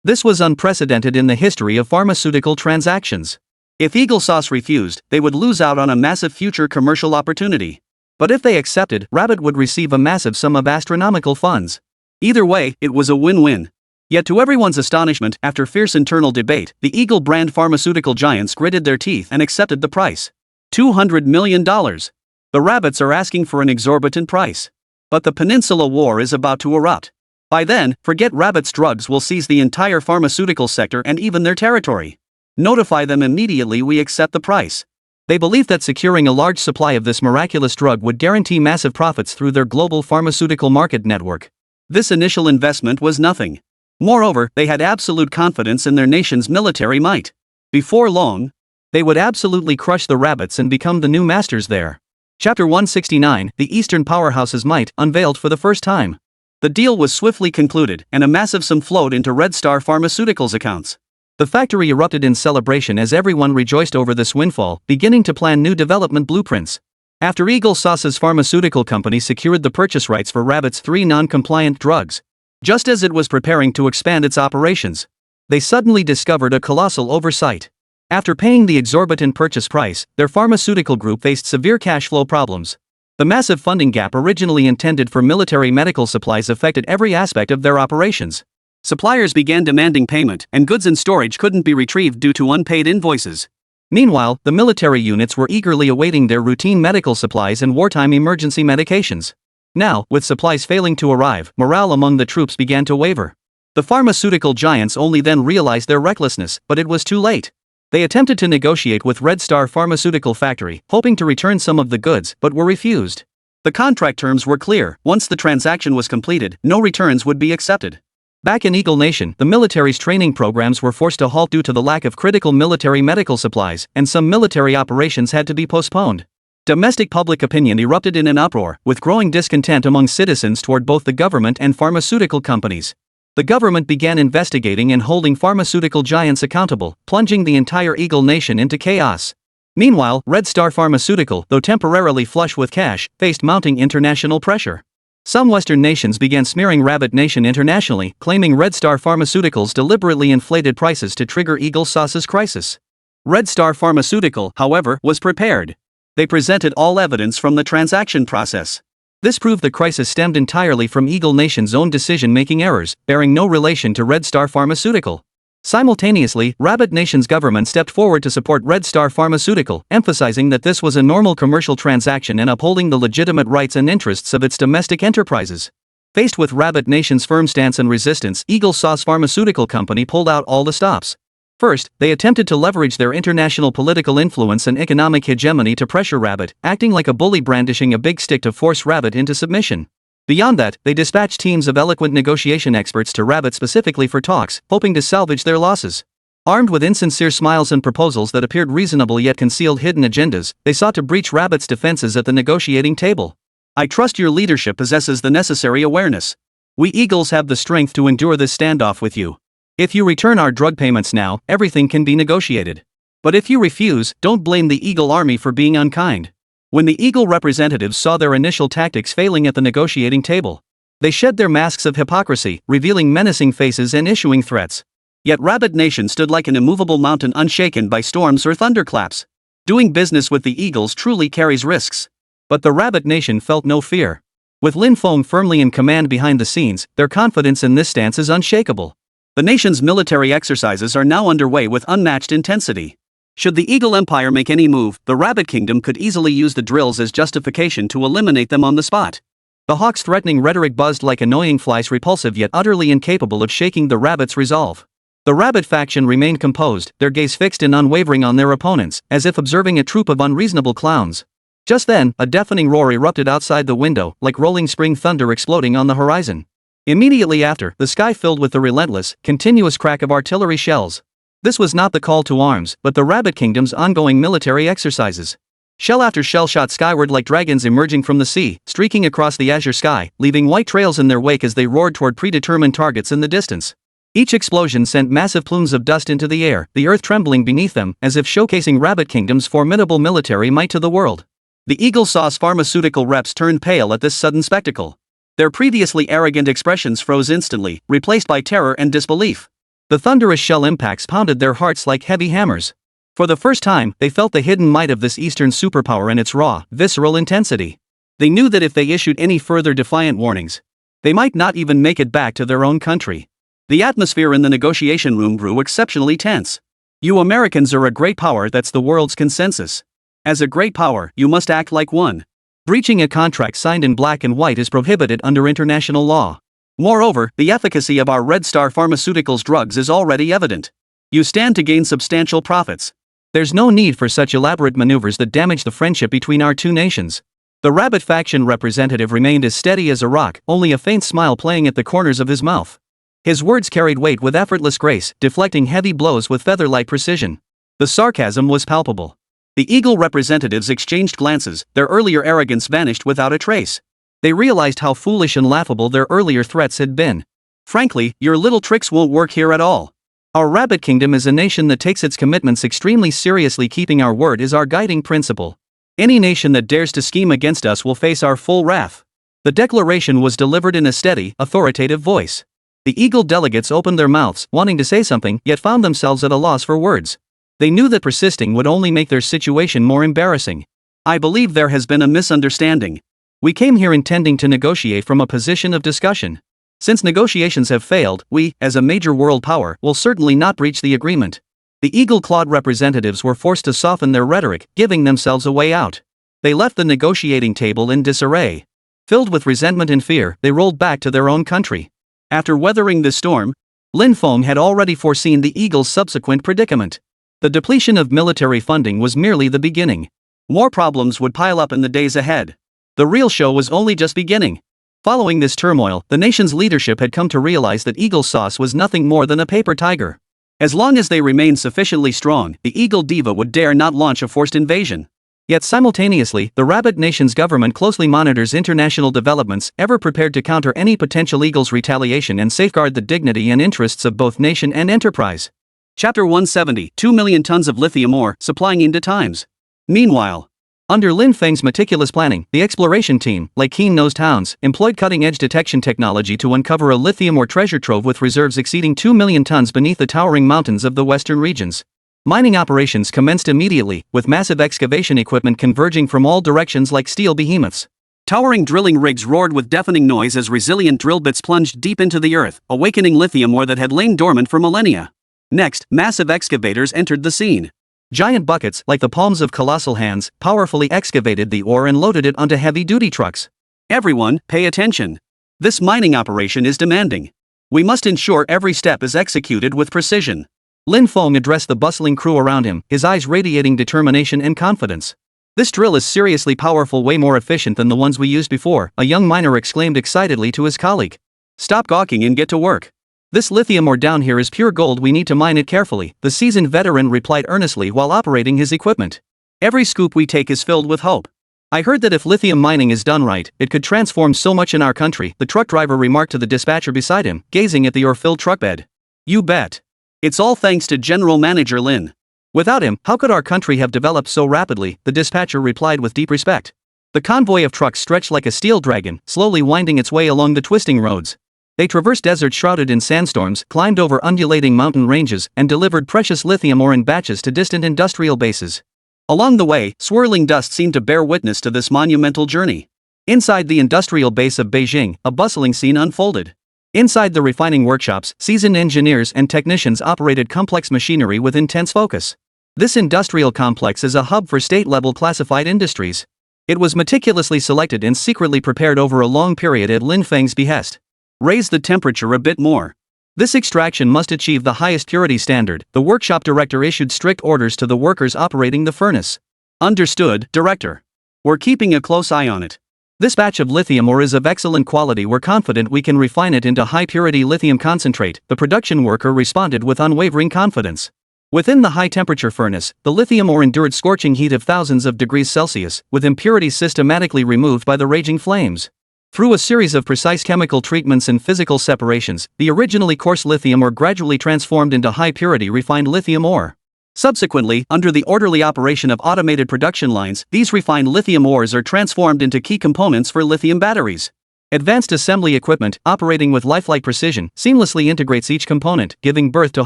This was unprecedented in the history of pharmaceutical transactions. If Eagle Sauce refused, they would lose out on a massive future commercial opportunity. But if they accepted, Rabbit would receive a massive sum of astronomical funds. Either way, it was a win-win. Yet to everyone's astonishment, after fierce internal debate, the Eagle brand pharmaceutical giants gritted their teeth and accepted the price. $200 million. The Rabbits are asking for an exorbitant price. But the Peninsula War is about to erupt. By then, forget Rabbit's drugs will seize the entire pharmaceutical sector and even their territory. Notify them immediately we accept the price. They believed that securing a large supply of this miraculous drug would guarantee massive profits through their global pharmaceutical market network. This initial investment was nothing. Moreover, they had absolute confidence in their nation's military might. Before long, they would absolutely crush the Rabbits and become the new masters there. Chapter 169, The Eastern Powerhouse's Might, unveiled for the first time. The deal was swiftly concluded, and a massive sum flowed into Red Star Pharmaceuticals' accounts. The factory erupted in celebration as everyone rejoiced over this windfall, beginning to plan new development blueprints. After Eagle Sauce's pharmaceutical company secured the purchase rights for Rabbit's 3 non-compliant drugs, just as it was preparing to expand its operations, they suddenly discovered a colossal oversight. After paying the exorbitant purchase price, their pharmaceutical group faced severe cash flow problems. The massive funding gap originally intended for military medical supplies affected every aspect of their operations. Suppliers began demanding payment, and goods in storage couldn't be retrieved due to unpaid invoices. Meanwhile, the military units were eagerly awaiting their routine medical supplies and wartime emergency medications. Now, with supplies failing to arrive, morale among the troops began to waver. The pharmaceutical giants only then realized their recklessness, but it was too late. They attempted to negotiate with Red Star Pharmaceutical Factory, hoping to return some of the goods, but were refused. The contract terms were clear: once the transaction was completed, no returns would be accepted. Back in Eagle Nation, the military's training programs were forced to halt due to the lack of critical military medical supplies, and some military operations had to be postponed. Domestic public opinion erupted in an uproar, with growing discontent among citizens toward both the government and pharmaceutical companies. The government began investigating and holding pharmaceutical giants accountable, plunging the entire Eagle Nation into chaos. Meanwhile, Red Star Pharmaceutical, though temporarily flush with cash, faced mounting international pressure. Some Western nations began smearing Rabbit Nation internationally, claiming Red Star Pharmaceuticals deliberately inflated prices to trigger Eagle Sauce's crisis. Red Star Pharmaceutical, however, was prepared. They presented all evidence from the transaction process. This proved the crisis stemmed entirely from Eagle Nation's own decision-making errors, bearing no relation to Red Star Pharmaceutical. Simultaneously, Rabbit Nation's government stepped forward to support Red Star Pharmaceutical, emphasizing that this was a normal commercial transaction and upholding the legitimate rights and interests of its domestic enterprises. Faced with Rabbit Nation's firm stance and resistance, Eagle Sauce Pharmaceutical Company pulled out all the stops. First, they attempted to leverage their international political influence and economic hegemony to pressure Rabbit, acting like a bully brandishing a big stick to force Rabbit into submission. Beyond that, they dispatched teams of eloquent negotiation experts to Rabbit specifically for talks, hoping to salvage their losses. Armed with insincere smiles and proposals that appeared reasonable yet concealed hidden agendas, they sought to breach Rabbit's defenses at the negotiating table. I trust your leadership possesses the necessary awareness. We Eagles have the strength to endure this standoff with you. If you return our drug payments now, everything can be negotiated. But if you refuse, don't blame the Eagle Army for being unkind. When the Eagle representatives saw their initial tactics failing at the negotiating table, they shed their masks of hypocrisy, revealing menacing faces and issuing threats. Yet Rabbit Nation stood like an immovable mountain unshaken by storms or thunderclaps. Doing business with the Eagles truly carries risks. But the Rabbit Nation felt no fear. With Lin Feng firmly in command behind the scenes, their confidence in this stance is unshakable. The nation's military exercises are now underway with unmatched intensity. Should the Eagle Empire make any move, the Rabbit Kingdom could easily use the drills as justification to eliminate them on the spot. The Hawk's threatening rhetoric buzzed like annoying flies, repulsive yet utterly incapable of shaking the Rabbit's resolve. The Rabbit faction remained composed, their gaze fixed and unwavering on their opponents, as if observing a troop of unreasonable clowns. Just then, a deafening roar erupted outside the window, like rolling spring thunder exploding on the horizon. Immediately after, the sky filled with the relentless, continuous crack of artillery shells. This was not the call to arms, but the Rabbit Kingdom's ongoing military exercises. Shell after shell shot skyward like dragons emerging from the sea, streaking across the azure sky, leaving white trails in their wake as they roared toward predetermined targets in the distance. Each explosion sent massive plumes of dust into the air, the earth trembling beneath them, as if showcasing Rabbit Kingdom's formidable military might to the world. The Eagle Sauce pharmaceutical reps turned pale at this sudden spectacle. Their previously arrogant expressions froze instantly, replaced by terror and disbelief. The thunderous shell impacts pounded their hearts like heavy hammers. For the first time, they felt the hidden might of this Eastern superpower and its raw, visceral intensity. They knew that if they issued any further defiant warnings, they might not even make it back to their own country. The atmosphere in the negotiation room grew exceptionally tense. You Americans are a great power, that's the world's consensus. As a great power, you must act like one. Breaching a contract signed in black and white is prohibited under international law. Moreover, the efficacy of our Red Star Pharmaceuticals drugs is already evident. You stand to gain substantial profits. There's no need for such elaborate maneuvers that damage the friendship between our two nations. The Rabbit faction representative remained as steady as a rock, only a faint smile playing at the corners of his mouth. His words carried weight with effortless grace, deflecting heavy blows with feather-like precision. The sarcasm was palpable. The Eagle representatives exchanged glances, their earlier arrogance vanished without a trace. They realized how foolish and laughable their earlier threats had been. Frankly, your little tricks won't work here at all. Our Rabbit Kingdom is a nation that takes its commitments extremely seriously. Keeping our word is our guiding principle. Any nation that dares to scheme against us will face our full wrath. The declaration was delivered in a steady, authoritative voice. The Eagle delegates opened their mouths, wanting to say something, yet found themselves at a loss for words. They knew that persisting would only make their situation more embarrassing. I believe there has been a misunderstanding. We came here intending to negotiate from a position of discussion. Since negotiations have failed, we, as a major world power, will certainly not breach the agreement. The eagle-clawed representatives were forced to soften their rhetoric, giving themselves a way out. They left the negotiating table in disarray. Filled with resentment and fear, they rolled back to their own country. After weathering this storm, Lin Feng had already foreseen the Eagle's subsequent predicament. The depletion of military funding was merely the beginning. More problems would pile up in the days ahead. The real show was only just beginning. Following this turmoil, the nation's leadership had come to realize that Eagle Sauce was nothing more than a paper tiger. As long as they remained sufficiently strong, the Eagle Diva would dare not launch a forced invasion. Yet simultaneously, the Rabbit Nation's government closely monitors international developments, ever prepared to counter any potential Eagle's retaliation and safeguard the dignity and interests of both nation and enterprise. Chapter 170, 2 million tons of lithium ore, supplying into times. Meanwhile, under Lin Feng's meticulous planning, the exploration team, like keen-nosed hounds, employed cutting-edge detection technology to uncover a lithium ore treasure trove with reserves exceeding 2 million tons beneath the towering mountains of the western regions. Mining operations commenced immediately, with massive excavation equipment converging from all directions like steel behemoths. Towering drilling rigs roared with deafening noise as resilient drill bits plunged deep into the earth, awakening lithium ore that had lain dormant for millennia. Next, massive excavators entered the scene. Giant buckets, like the palms of colossal hands, powerfully excavated the ore and loaded it onto heavy-duty trucks. Everyone, pay attention. This mining operation is demanding. We must ensure every step is executed with precision. Lin Feng addressed the bustling crew around him, his eyes radiating determination and confidence. This drill is seriously powerful, way more efficient than the ones we used before, a young miner exclaimed excitedly to his colleague. Stop gawking and get to work. This lithium ore down here is pure gold, we need to mine it carefully, the seasoned veteran replied earnestly while operating his equipment. Every scoop we take is filled with hope. I heard that if lithium mining is done right, it could transform so much in our country, the truck driver remarked to the dispatcher beside him, gazing at the ore-filled truck bed. You bet. It's all thanks to General Manager Lin. Without him, how could our country have developed so rapidly, the dispatcher replied with deep respect. The convoy of trucks stretched like a steel dragon, slowly winding its way along the twisting roads. They traversed deserts shrouded in sandstorms, climbed over undulating mountain ranges, and delivered precious lithium ore in batches to distant industrial bases. Along the way, swirling dust seemed to bear witness to this monumental journey. Inside the industrial base of Beijing, a bustling scene unfolded. Inside the refining workshops, seasoned engineers and technicians operated complex machinery with intense focus. This industrial complex is a hub for state-level classified industries. It was meticulously selected and secretly prepared over a long period at Lin Feng's behest. Raise the temperature a bit more. This extraction must achieve the highest purity standard, the workshop director issued strict orders to the workers operating the furnace. Understood, Director. We're keeping a close eye on it. This batch of lithium ore is of excellent quality, we're confident we can refine it into high-purity lithium concentrate, the production worker responded with unwavering confidence. Within the high-temperature furnace, the lithium ore endured scorching heat of thousands of degrees Celsius, with impurities systematically removed by the raging flames. Through a series of precise chemical treatments and physical separations, the originally coarse lithium ore gradually transformed into high-purity refined lithium ore. Subsequently, under the orderly operation of automated production lines, these refined lithium ores are transformed into key components for lithium batteries. Advanced assembly equipment, operating with lifelike precision, seamlessly integrates each component, giving birth to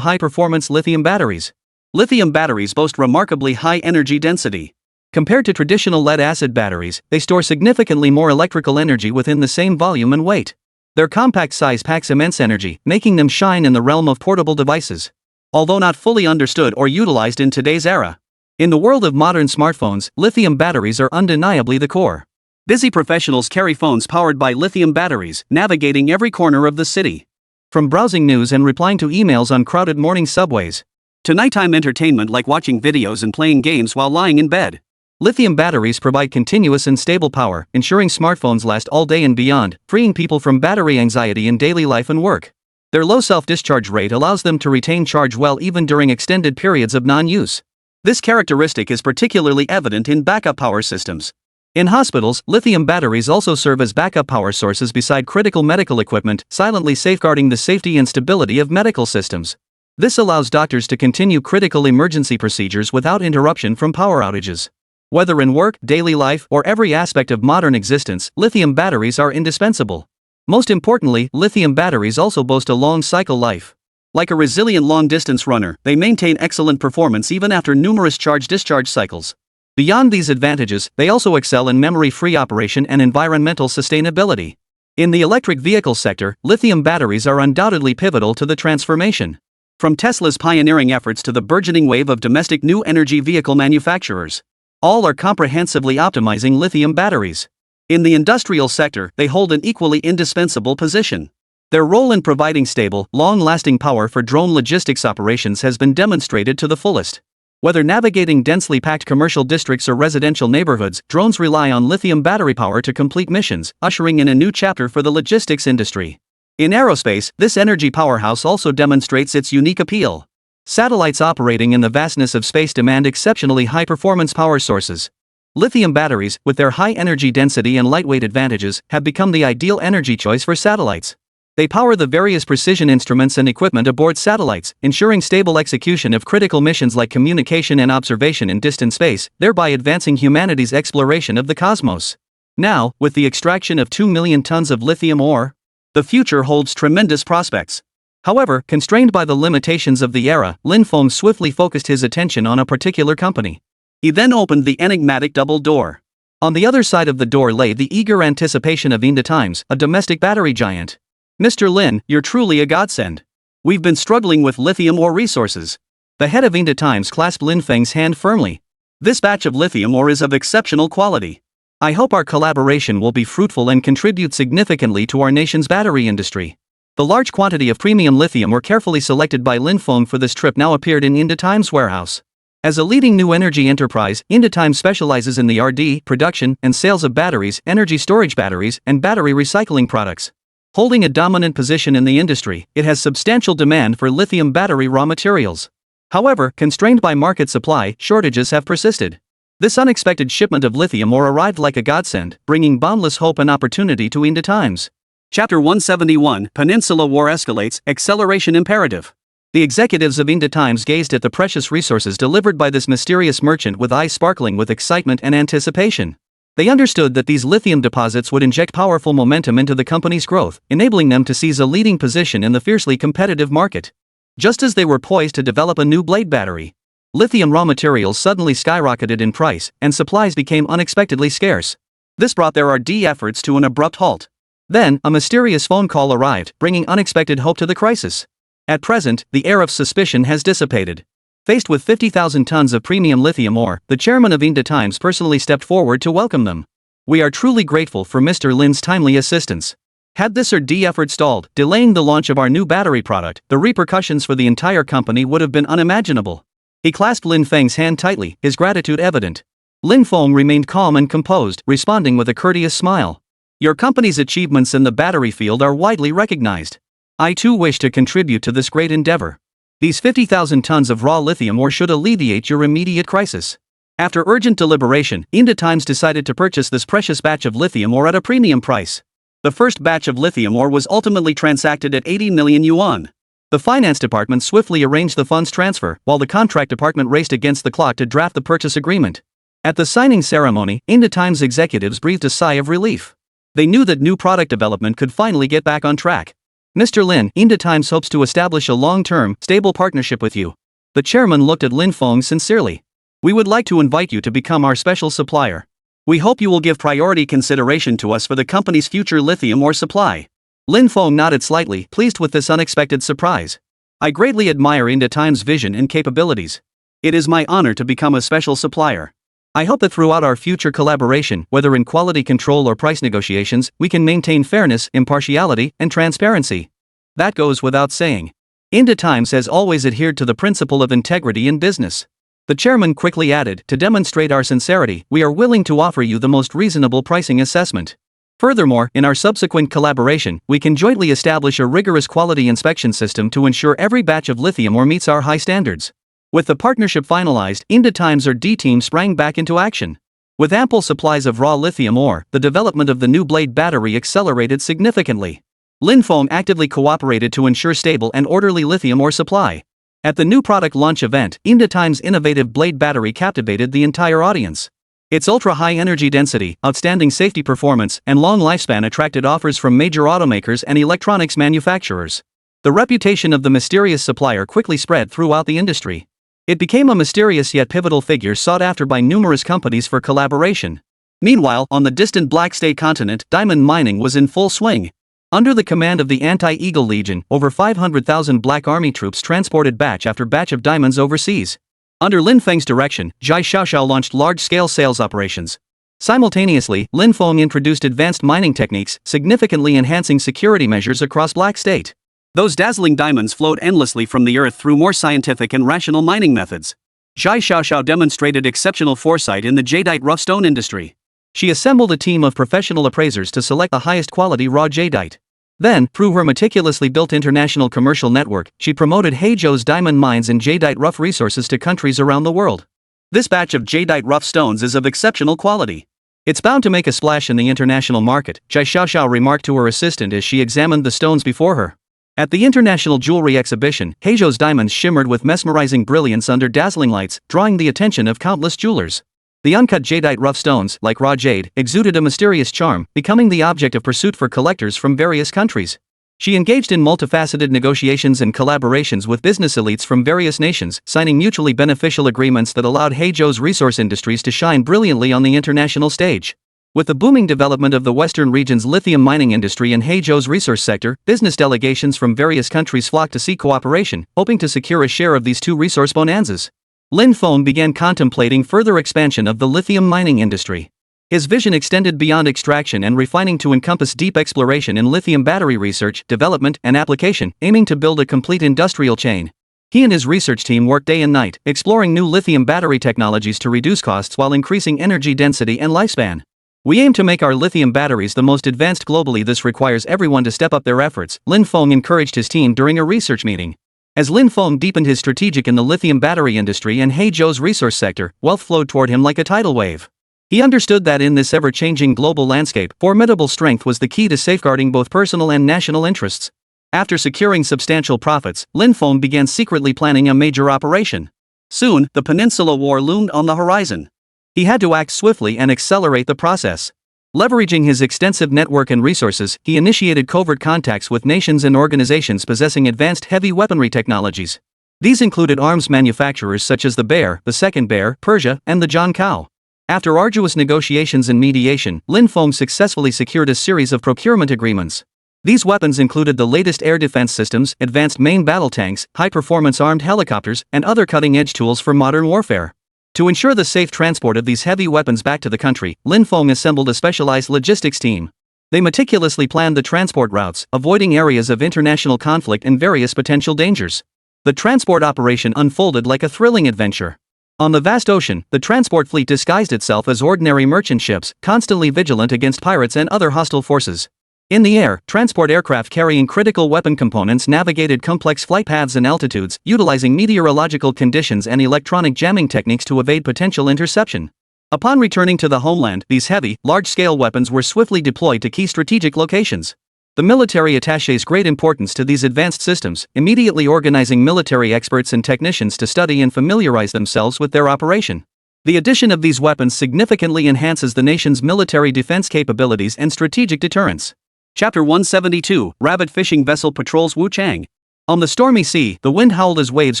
high-performance lithium batteries. Lithium batteries boast remarkably high energy density. Compared to traditional lead-acid batteries, they store significantly more electrical energy within the same volume and weight. Their compact size packs immense energy, making them shine in the realm of portable devices. Although not fully understood or utilized in today's era. In the world of modern smartphones, lithium batteries are undeniably the core. Busy professionals carry phones powered by lithium batteries, navigating every corner of the city. From browsing news and replying to emails on crowded morning subways, to nighttime entertainment like watching videos and playing games while lying in bed. Lithium batteries provide continuous and stable power, ensuring smartphones last all day and beyond, freeing people from battery anxiety in daily life and work. Their low self-discharge rate allows them to retain charge well even during extended periods of non-use. This characteristic is particularly evident in backup power systems. In hospitals, lithium batteries also serve as backup power sources beside critical medical equipment, silently safeguarding the safety and stability of medical systems. This allows doctors to continue critical emergency procedures without interruption from power outages. Whether in work, daily life, or every aspect of modern existence, lithium batteries are indispensable. Most importantly, lithium batteries also boast a long cycle life. Like a resilient long-distance runner, they maintain excellent performance even after numerous charge-discharge cycles. Beyond these advantages, they also excel in memory-free operation and environmental sustainability. In the electric vehicle sector, lithium batteries are undoubtedly pivotal to the transformation. From Tesla's pioneering efforts to the burgeoning wave of domestic new energy vehicle manufacturers, all are comprehensively optimizing lithium batteries. In the industrial sector, they hold an equally indispensable position. Their role in providing stable, long-lasting power for drone logistics operations has been demonstrated to the fullest. Whether navigating densely packed commercial districts or residential neighborhoods, drones rely on lithium battery power to complete missions, ushering in a new chapter for the logistics industry. In aerospace, this energy powerhouse also demonstrates its unique appeal. Satellites operating in the vastness of space demand exceptionally high-performance power sources. Lithium batteries, with their high energy density and lightweight advantages, have become the ideal energy choice for satellites. They power the various precision instruments and equipment aboard satellites, ensuring stable execution of critical missions like communication and observation in distant space, thereby advancing humanity's exploration of the cosmos. Now, with the extraction of 2 million tons of lithium ore, the future holds tremendous prospects. However, constrained by the limitations of the era, Lin Feng swiftly focused his attention on a particular company. He then opened the enigmatic double door. On the other side of the door lay the eager anticipation of Inditimes, a domestic battery giant. Mr. Lin, you're truly a godsend. We've been struggling with lithium ore resources. The head of Inditimes clasped Lin Feng's hand firmly. This batch of lithium ore is of exceptional quality. I hope our collaboration will be fruitful and contribute significantly to our nation's battery industry. The large quantity of premium lithium ore carefully selected by Lin Feng for this trip now appeared in Inditimes' warehouse. As a leading new energy enterprise, Inditimes specializes in the R&D, production, and sales of batteries, energy storage batteries, and battery recycling products. Holding a dominant position in the industry, it has substantial demand for lithium battery raw materials. However, constrained by market supply, shortages have persisted. This unexpected shipment of lithium ore arrived like a godsend, bringing boundless hope and opportunity to Inditimes. Chapter 171, Peninsula War Escalates, Acceleration Imperative. The executives of Inditimes gazed at the precious resources delivered by this mysterious merchant with eyes sparkling with excitement and anticipation. They understood that these lithium deposits would inject powerful momentum into the company's growth, enabling them to seize a leading position in the fiercely competitive market. Just as they were poised to develop a new blade battery, lithium raw materials suddenly skyrocketed in price, and supplies became unexpectedly scarce. This brought their R&D efforts to an abrupt halt. Then, a mysterious phone call arrived, bringing unexpected hope to the crisis. At present, the air of suspicion has dissipated. Faced with 50,000 tons of premium lithium ore, the chairman of Inditimes personally stepped forward to welcome them. We are truly grateful for Mr. Lin's timely assistance. Had this R&D effort stalled, delaying the launch of our new battery product, the repercussions for the entire company would have been unimaginable. He clasped Lin Feng's hand tightly, his gratitude evident. Lin Feng remained calm and composed, responding with a courteous smile. Your company's achievements in the battery field are widely recognized. I too wish to contribute to this great endeavor. These 50,000 tons of raw lithium ore should alleviate your immediate crisis. After urgent deliberation, Inditimes decided to purchase this precious batch of lithium ore at a premium price. The first batch of lithium ore was ultimately transacted at 80 million yuan. The finance department swiftly arranged the funds transfer, while the contract department raced against the clock to draft the purchase agreement. At the signing ceremony, Inditimes executives breathed a sigh of relief. They knew that new product development could finally get back on track. Mr. Lin, Inditimes hopes to establish a long-term, stable partnership with you. The chairman looked at Lin Feng sincerely. We would like to invite you to become our special supplier. We hope you will give priority consideration to us for the company's future lithium ore supply. Lin Feng nodded slightly, pleased with this unexpected surprise. I greatly admire Indatime's vision and capabilities. It is my honor to become a special supplier. I hope that throughout our future collaboration, whether in quality control or price negotiations, we can maintain fairness, impartiality, and transparency. That goes without saying. Indatimes has always adhered to the principle of integrity in business. The chairman quickly added, to demonstrate our sincerity, we are willing to offer you the most reasonable pricing assessment. Furthermore, in our subsequent collaboration, we can jointly establish a rigorous quality inspection system to ensure every batch of lithium ore meets our high standards. With the partnership finalized, Indatimes D-Team sprang back into action. With ample supplies of raw lithium ore, the development of the new blade battery accelerated significantly. Lin Feng actively cooperated to ensure stable and orderly lithium ore supply. At the new product launch event, Indatimes' innovative blade battery captivated the entire audience. Its ultra-high energy density, outstanding safety performance, and long lifespan attracted offers from major automakers and electronics manufacturers. The reputation of the mysterious supplier quickly spread throughout the industry. It became a mysterious yet pivotal figure sought after by numerous companies for collaboration. Meanwhile, on the distant Black State continent, diamond mining was in full swing. Under the command of the Anti-Eagle Legion, over 500,000 Black Army troops transported batch after batch of diamonds overseas. Under Lin Feng's direction, Zhai Xiaoxiao launched large-scale sales operations. Simultaneously, Lin Feng introduced advanced mining techniques, significantly enhancing security measures across Black State. Those dazzling diamonds flowed endlessly from the earth through more scientific and rational mining methods. Zhai Xiaoxiao demonstrated exceptional foresight in the jadeite rough stone industry. She assembled a team of professional appraisers to select the highest quality raw jadeite. Then, through her meticulously built international commercial network, she promoted Heizhou's diamond mines and jadeite rough resources to countries around the world. This batch of jadeite rough stones is of exceptional quality. It's bound to make a splash in the international market, Zhai Xiaoxiao remarked to her assistant as she examined the stones before her. At the International Jewelry Exhibition, Heizhou's diamonds shimmered with mesmerizing brilliance under dazzling lights, drawing the attention of countless jewelers. The uncut jadeite rough stones, like raw jade, exuded a mysterious charm, becoming the object of pursuit for collectors from various countries. She engaged in multifaceted negotiations and collaborations with business elites from various nations, signing mutually beneficial agreements that allowed Heizhou's resource industries to shine brilliantly on the international stage. With the booming development of the Western region's lithium mining industry and Heizhou's resource sector, business delegations from various countries flocked to seek cooperation, hoping to secure a share of these two resource bonanzas. Lin Feng began contemplating further expansion of the lithium mining industry. His vision extended beyond extraction and refining to encompass deep exploration in lithium battery research, development, and application, aiming to build a complete industrial chain. He and his research team worked day and night, exploring new lithium battery technologies to reduce costs while increasing energy density and lifespan. We aim to make our lithium batteries the most advanced globally. This requires everyone to step up their efforts, Lin Feng encouraged his team during a research meeting. As Lin Feng deepened his strategic in the lithium battery industry and Heizhou's resource sector, wealth flowed toward him like a tidal wave. He understood that in this ever-changing global landscape, formidable strength was the key to safeguarding both personal and national interests. After securing substantial profits, Lin Feng began secretly planning a major operation. Soon, the Peninsula War loomed on the horizon. He had to act swiftly and accelerate the process. Leveraging his extensive network and resources, he initiated covert contacts with nations and organizations possessing advanced heavy weaponry technologies. These included arms manufacturers such as the Bear, the Second Bear, Persia, and the John Cow. After arduous negotiations and mediation, Lin Feng successfully secured a series of procurement agreements. These weapons included the latest air defense systems, advanced main battle tanks, high-performance armed helicopters, and other cutting-edge tools for modern warfare. To ensure the safe transport of these heavy weapons back to the country, Lin Feng assembled a specialized logistics team. They meticulously planned the transport routes, avoiding areas of international conflict and various potential dangers. The transport operation unfolded like a thrilling adventure. On the vast ocean, the transport fleet disguised itself as ordinary merchant ships, constantly vigilant against pirates and other hostile forces. In the air, transport aircraft carrying critical weapon components navigated complex flight paths and altitudes, utilizing meteorological conditions and electronic jamming techniques to evade potential interception. Upon returning to the homeland, these heavy, large-scale weapons were swiftly deployed to key strategic locations. The military attaches great importance to these advanced systems, immediately organizing military experts and technicians to study and familiarize themselves with their operation. The addition of these weapons significantly enhances the nation's military defense capabilities and strategic deterrence. Chapter 172, Rabbit Fishing Vessel Patrols Wuchang. On the stormy sea, the wind howled as waves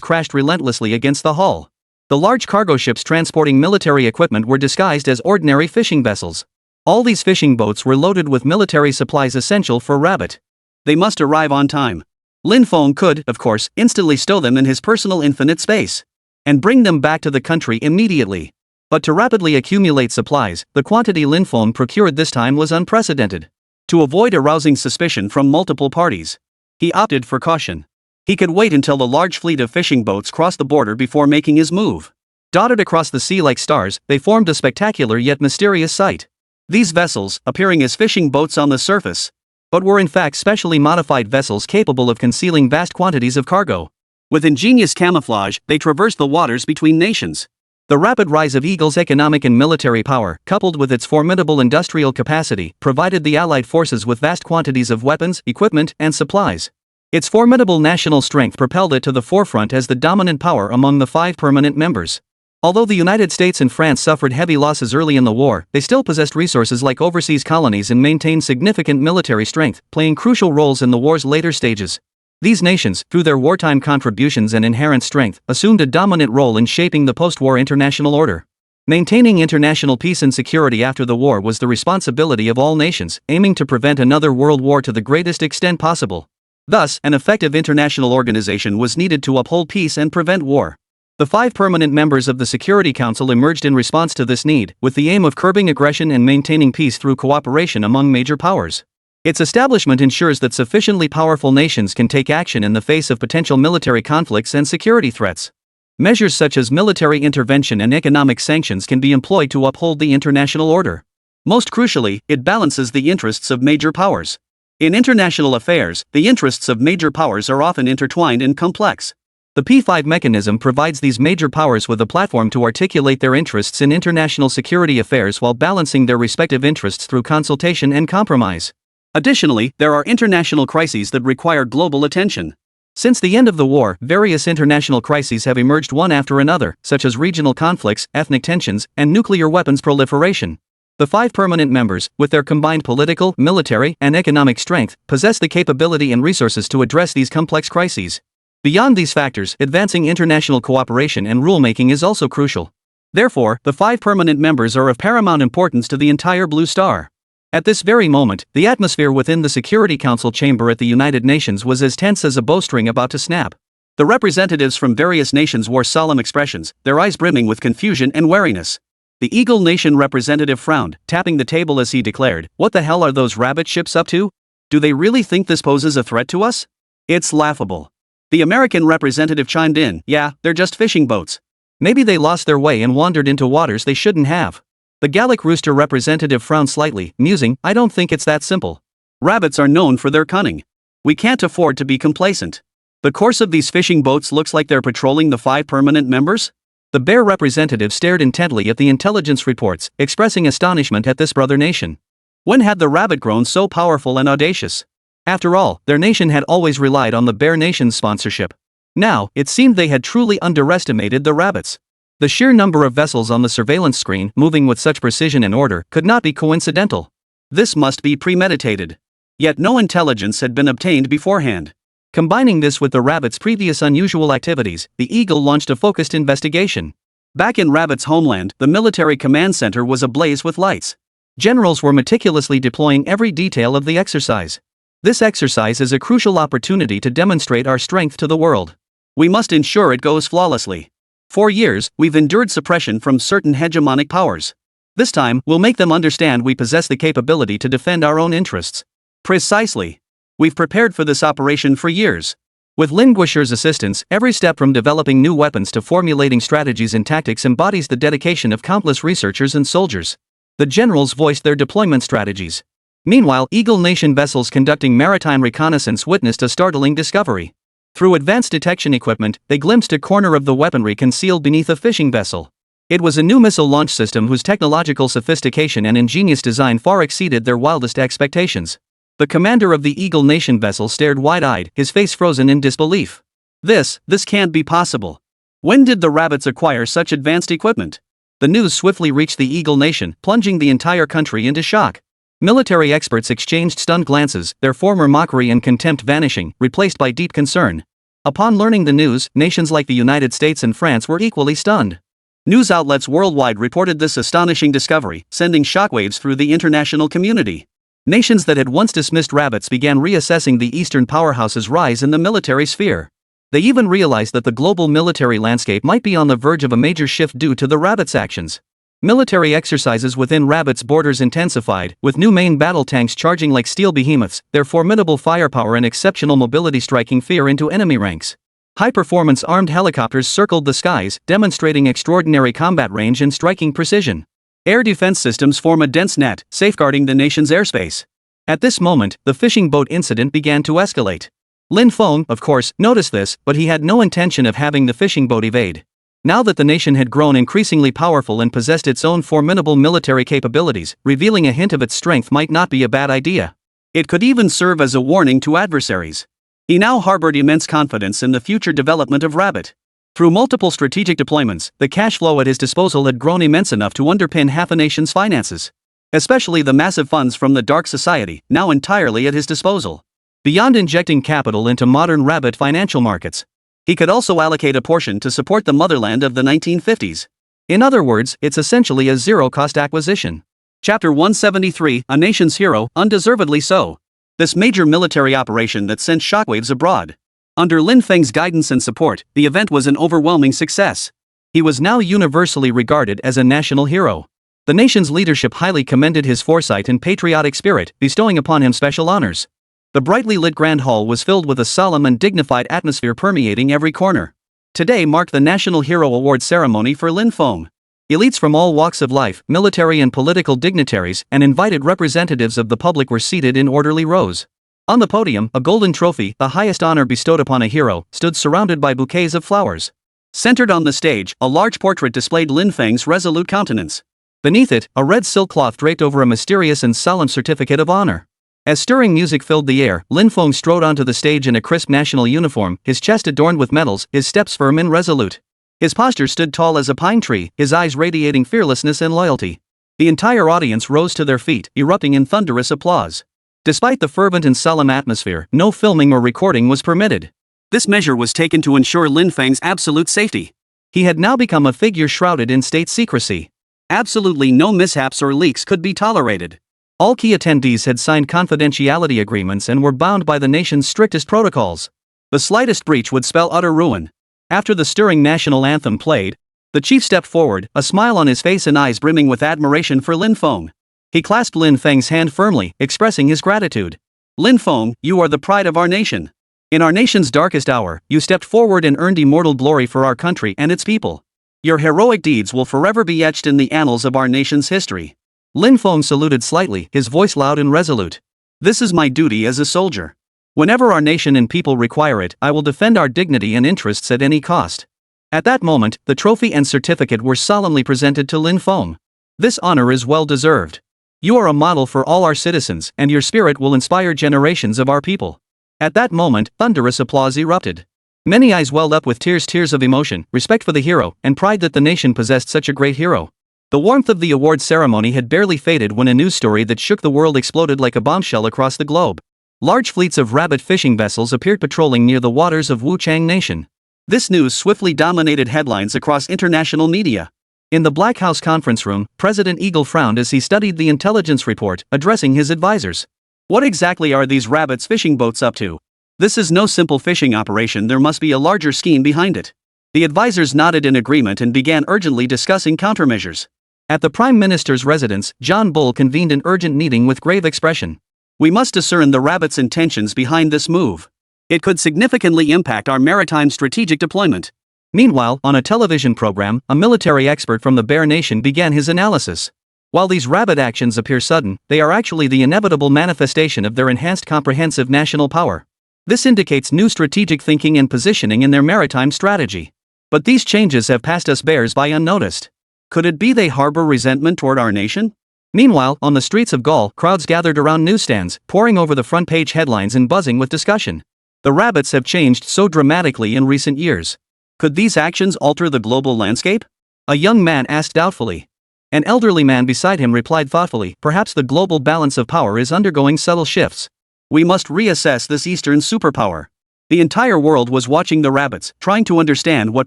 crashed relentlessly against the hull. The large cargo ships transporting military equipment were disguised as ordinary fishing vessels. All these fishing boats were loaded with military supplies essential for Rabbit. They must arrive on time. Lin Feng could, of course, instantly stow them in his personal infinite space and bring them back to the country immediately. But to rapidly accumulate supplies, the quantity Lin Feng procured this time was unprecedented. To avoid arousing suspicion from multiple parties, he opted for caution. He could wait until the large fleet of fishing boats crossed the border before making his move. Dotted across the sea like stars, they formed a spectacular yet mysterious sight. These vessels, appearing as fishing boats on the surface, but were in fact specially modified vessels capable of concealing vast quantities of cargo. With ingenious camouflage, they traversed the waters between nations. The rapid rise of Eagle's economic and military power, coupled with its formidable industrial capacity, provided the Allied forces with vast quantities of weapons, equipment, and supplies. Its formidable national strength propelled it to the forefront as the dominant power among the 5 permanent members. Although the United States and France suffered heavy losses early in the war, they still possessed resources like overseas colonies and maintained significant military strength, playing crucial roles in the war's later stages. These nations, through their wartime contributions and inherent strength, assumed a dominant role in shaping the post-war international order. Maintaining international peace and security after the war was the responsibility of all nations, aiming to prevent another world war to the greatest extent possible. Thus, an effective international organization was needed to uphold peace and prevent war. The 5 permanent members of the Security Council emerged in response to this need, with the aim of curbing aggression and maintaining peace through cooperation among major powers. Its establishment ensures that sufficiently powerful nations can take action in the face of potential military conflicts and security threats. Measures such as military intervention and economic sanctions can be employed to uphold the international order. Most crucially, it balances the interests of major powers. In international affairs, the interests of major powers are often intertwined and complex. The P5 mechanism provides these major powers with a platform to articulate their interests in international security affairs while balancing their respective interests through consultation and compromise. Additionally, there are international crises that require global attention. Since the end of the war, various international crises have emerged one after another, such as regional conflicts, ethnic tensions, and nuclear weapons proliferation. The 5 permanent members, with their combined political, military, and economic strength, possess the capability and resources to address these complex crises. Beyond these factors, advancing international cooperation and rulemaking is also crucial. Therefore, the 5 permanent members are of paramount importance to the entire Blue Star. At this very moment, the atmosphere within the Security Council chamber at the United Nations was as tense as a bowstring about to snap. The representatives from various nations wore solemn expressions, their eyes brimming with confusion and wariness. The Eagle Nation representative frowned, tapping the table as he declared, "What the hell are those rabbit ships up to? Do they really think this poses a threat to us? It's laughable." The American representative chimed in, "Yeah, they're just fishing boats. Maybe they lost their way and wandered into waters they shouldn't have." The Gallic Rooster representative frowned slightly, musing, "I don't think it's that simple. Rabbits are known for their cunning. We can't afford to be complacent. The course of these fishing boats looks like they're patrolling the 5 permanent members?" The Bear representative stared intently at the intelligence reports, expressing astonishment at this brother nation. When had the rabbit grown so powerful and audacious? After all, their nation had always relied on the Bear Nation's sponsorship. Now, it seemed they had truly underestimated the rabbits. The sheer number of vessels on the surveillance screen, moving with such precision and order, could not be coincidental. This must be premeditated. Yet no intelligence had been obtained beforehand. Combining this with the rabbit's previous unusual activities, the Eagle launched a focused investigation. Back in Rabbit's homeland, the military command center was ablaze with lights. Generals were meticulously deploying every detail of the exercise. This exercise is a crucial opportunity to demonstrate our strength to the world. We must ensure it goes flawlessly. For years, we've endured suppression from certain hegemonic powers. This time, we'll make them understand we possess the capability to defend our own interests. Precisely. We've prepared for this operation for years. With Linguisher's assistance, every step from developing new weapons to formulating strategies and tactics embodies the dedication of countless researchers and soldiers. The generals voiced their deployment strategies. Meanwhile, Eagle Nation vessels conducting maritime reconnaissance witnessed a startling discovery. Through advanced detection equipment, they glimpsed a corner of the weaponry concealed beneath a fishing vessel. It was a new missile launch system whose technological sophistication and ingenious design far exceeded their wildest expectations. The commander of the Eagle Nation vessel stared wide-eyed, his face frozen in disbelief. This can't be possible. When did the rabbits acquire such advanced equipment? The news swiftly reached the Eagle Nation, plunging the entire country into shock. Military experts exchanged stunned glances, their former mockery and contempt vanishing, replaced by deep concern. Upon learning the news, nations like the United States and France were equally stunned. News outlets worldwide reported this astonishing discovery, sending shockwaves through the international community. Nations that had once dismissed rabbits began reassessing the Eastern powerhouse's rise in the military sphere. They even realized that the global military landscape might be on the verge of a major shift due to the rabbits' actions. Military exercises within rabbits' borders intensified, with new main battle tanks charging like steel behemoths, their formidable firepower and exceptional mobility striking fear into enemy ranks. High-performance armed helicopters circled the skies, demonstrating extraordinary combat range and striking precision. Air defense systems form a dense net, safeguarding the nation's airspace. At this moment, the fishing boat incident began to escalate. Lin Feng, of course, noticed this, but he had no intention of having the fishing boat evade. Now that the nation had grown increasingly powerful and possessed its own formidable military capabilities, revealing a hint of its strength might not be a bad idea. It could even serve as a warning to adversaries. He now harbored immense confidence in the future development of Rabbit. Through multiple strategic deployments, the cash flow at his disposal had grown immense enough to underpin half a nation's finances. Especially the massive funds from the Dark Society, now entirely at his disposal. Beyond injecting capital into modern rabbit financial markets, he could also allocate a portion to support the motherland of the 1950s. In other words, it's essentially a zero-cost acquisition. Chapter 173, A Nation's Hero, Undeservedly So. This major military operation that sent shockwaves abroad. Under Lin Feng's guidance and support, the event was an overwhelming success. He was now universally regarded as a national hero. The nation's leadership highly commended his foresight and patriotic spirit, bestowing upon him special honors. The brightly lit Grand Hall was filled with a solemn and dignified atmosphere permeating every corner. Today marked the National Hero Award ceremony for Lin Feng. Elites from all walks of life, military and political dignitaries, and invited representatives of the public were seated in orderly rows. On the podium, a golden trophy, the highest honor bestowed upon a hero, stood surrounded by bouquets of flowers. Centered on the stage, a large portrait displayed Lin Feng's resolute countenance. Beneath it, a red silk cloth draped over a mysterious and solemn certificate of honor. As stirring music filled the air, Lin Feng strode onto the stage in a crisp national uniform, his chest adorned with medals, his steps firm and resolute. His posture stood tall as a pine tree, his eyes radiating fearlessness and loyalty. The entire audience rose to their feet, erupting in thunderous applause. Despite the fervent and solemn atmosphere, no filming or recording was permitted. This measure was taken to ensure Lin Feng's absolute safety. He had now become a figure shrouded in state secrecy. Absolutely no mishaps or leaks could be tolerated. All key attendees had signed confidentiality agreements and were bound by the nation's strictest protocols. The slightest breach would spell utter ruin. After the stirring national anthem played, the chief stepped forward, a smile on his face and eyes brimming with admiration for Lin Feng. He clasped Lin Feng's hand firmly, expressing his gratitude. Lin Feng, you are the pride of our nation. In our nation's darkest hour, you stepped forward and earned immortal glory for our country and its people. Your heroic deeds will forever be etched in the annals of our nation's history. Lin Feng saluted slightly, his voice loud and resolute. This is my duty as a soldier. Whenever our nation and people require it, I will defend our dignity and interests at any cost. At that moment, the trophy and certificate were solemnly presented to Lin Feng. This honor is well deserved. You are a model for all our citizens, and your spirit will inspire generations of our people. At that moment, thunderous applause erupted. Many eyes welled up with tears of emotion, respect for the hero, and pride that the nation possessed such a great hero. The warmth of the award ceremony had barely faded when a news story that shook the world exploded like a bombshell across the globe. Large fleets of rabbit fishing vessels appeared patrolling near the waters of Wuchang Nation. This news swiftly dominated headlines across international media. In the Black House conference room, President Eagle frowned as he studied the intelligence report, addressing his advisors. What exactly are these rabbits fishing boats up to? This is no simple fishing operation, there must be a larger scheme behind it. The advisors nodded in agreement and began urgently discussing countermeasures. At the Prime Minister's residence, John Bull convened an urgent meeting with grave expression. We must discern the rabbits' intentions behind this move. It could significantly impact our maritime strategic deployment. Meanwhile, on a television program, a military expert from the Bear Nation began his analysis. While these rabbit actions appear sudden, they are actually the inevitable manifestation of their enhanced comprehensive national power. This indicates new strategic thinking and positioning in their maritime strategy. But these changes have passed us bears by unnoticed. Could it be they harbor resentment toward our nation? Meanwhile, on the streets of Gaul, crowds gathered around newsstands, poring over the front-page headlines and buzzing with discussion. The rabbits have changed so dramatically in recent years. Could these actions alter the global landscape? A young man asked doubtfully. An elderly man beside him replied thoughtfully, perhaps the global balance of power is undergoing subtle shifts. We must reassess this Eastern superpower. The entire world was watching the rabbits, trying to understand what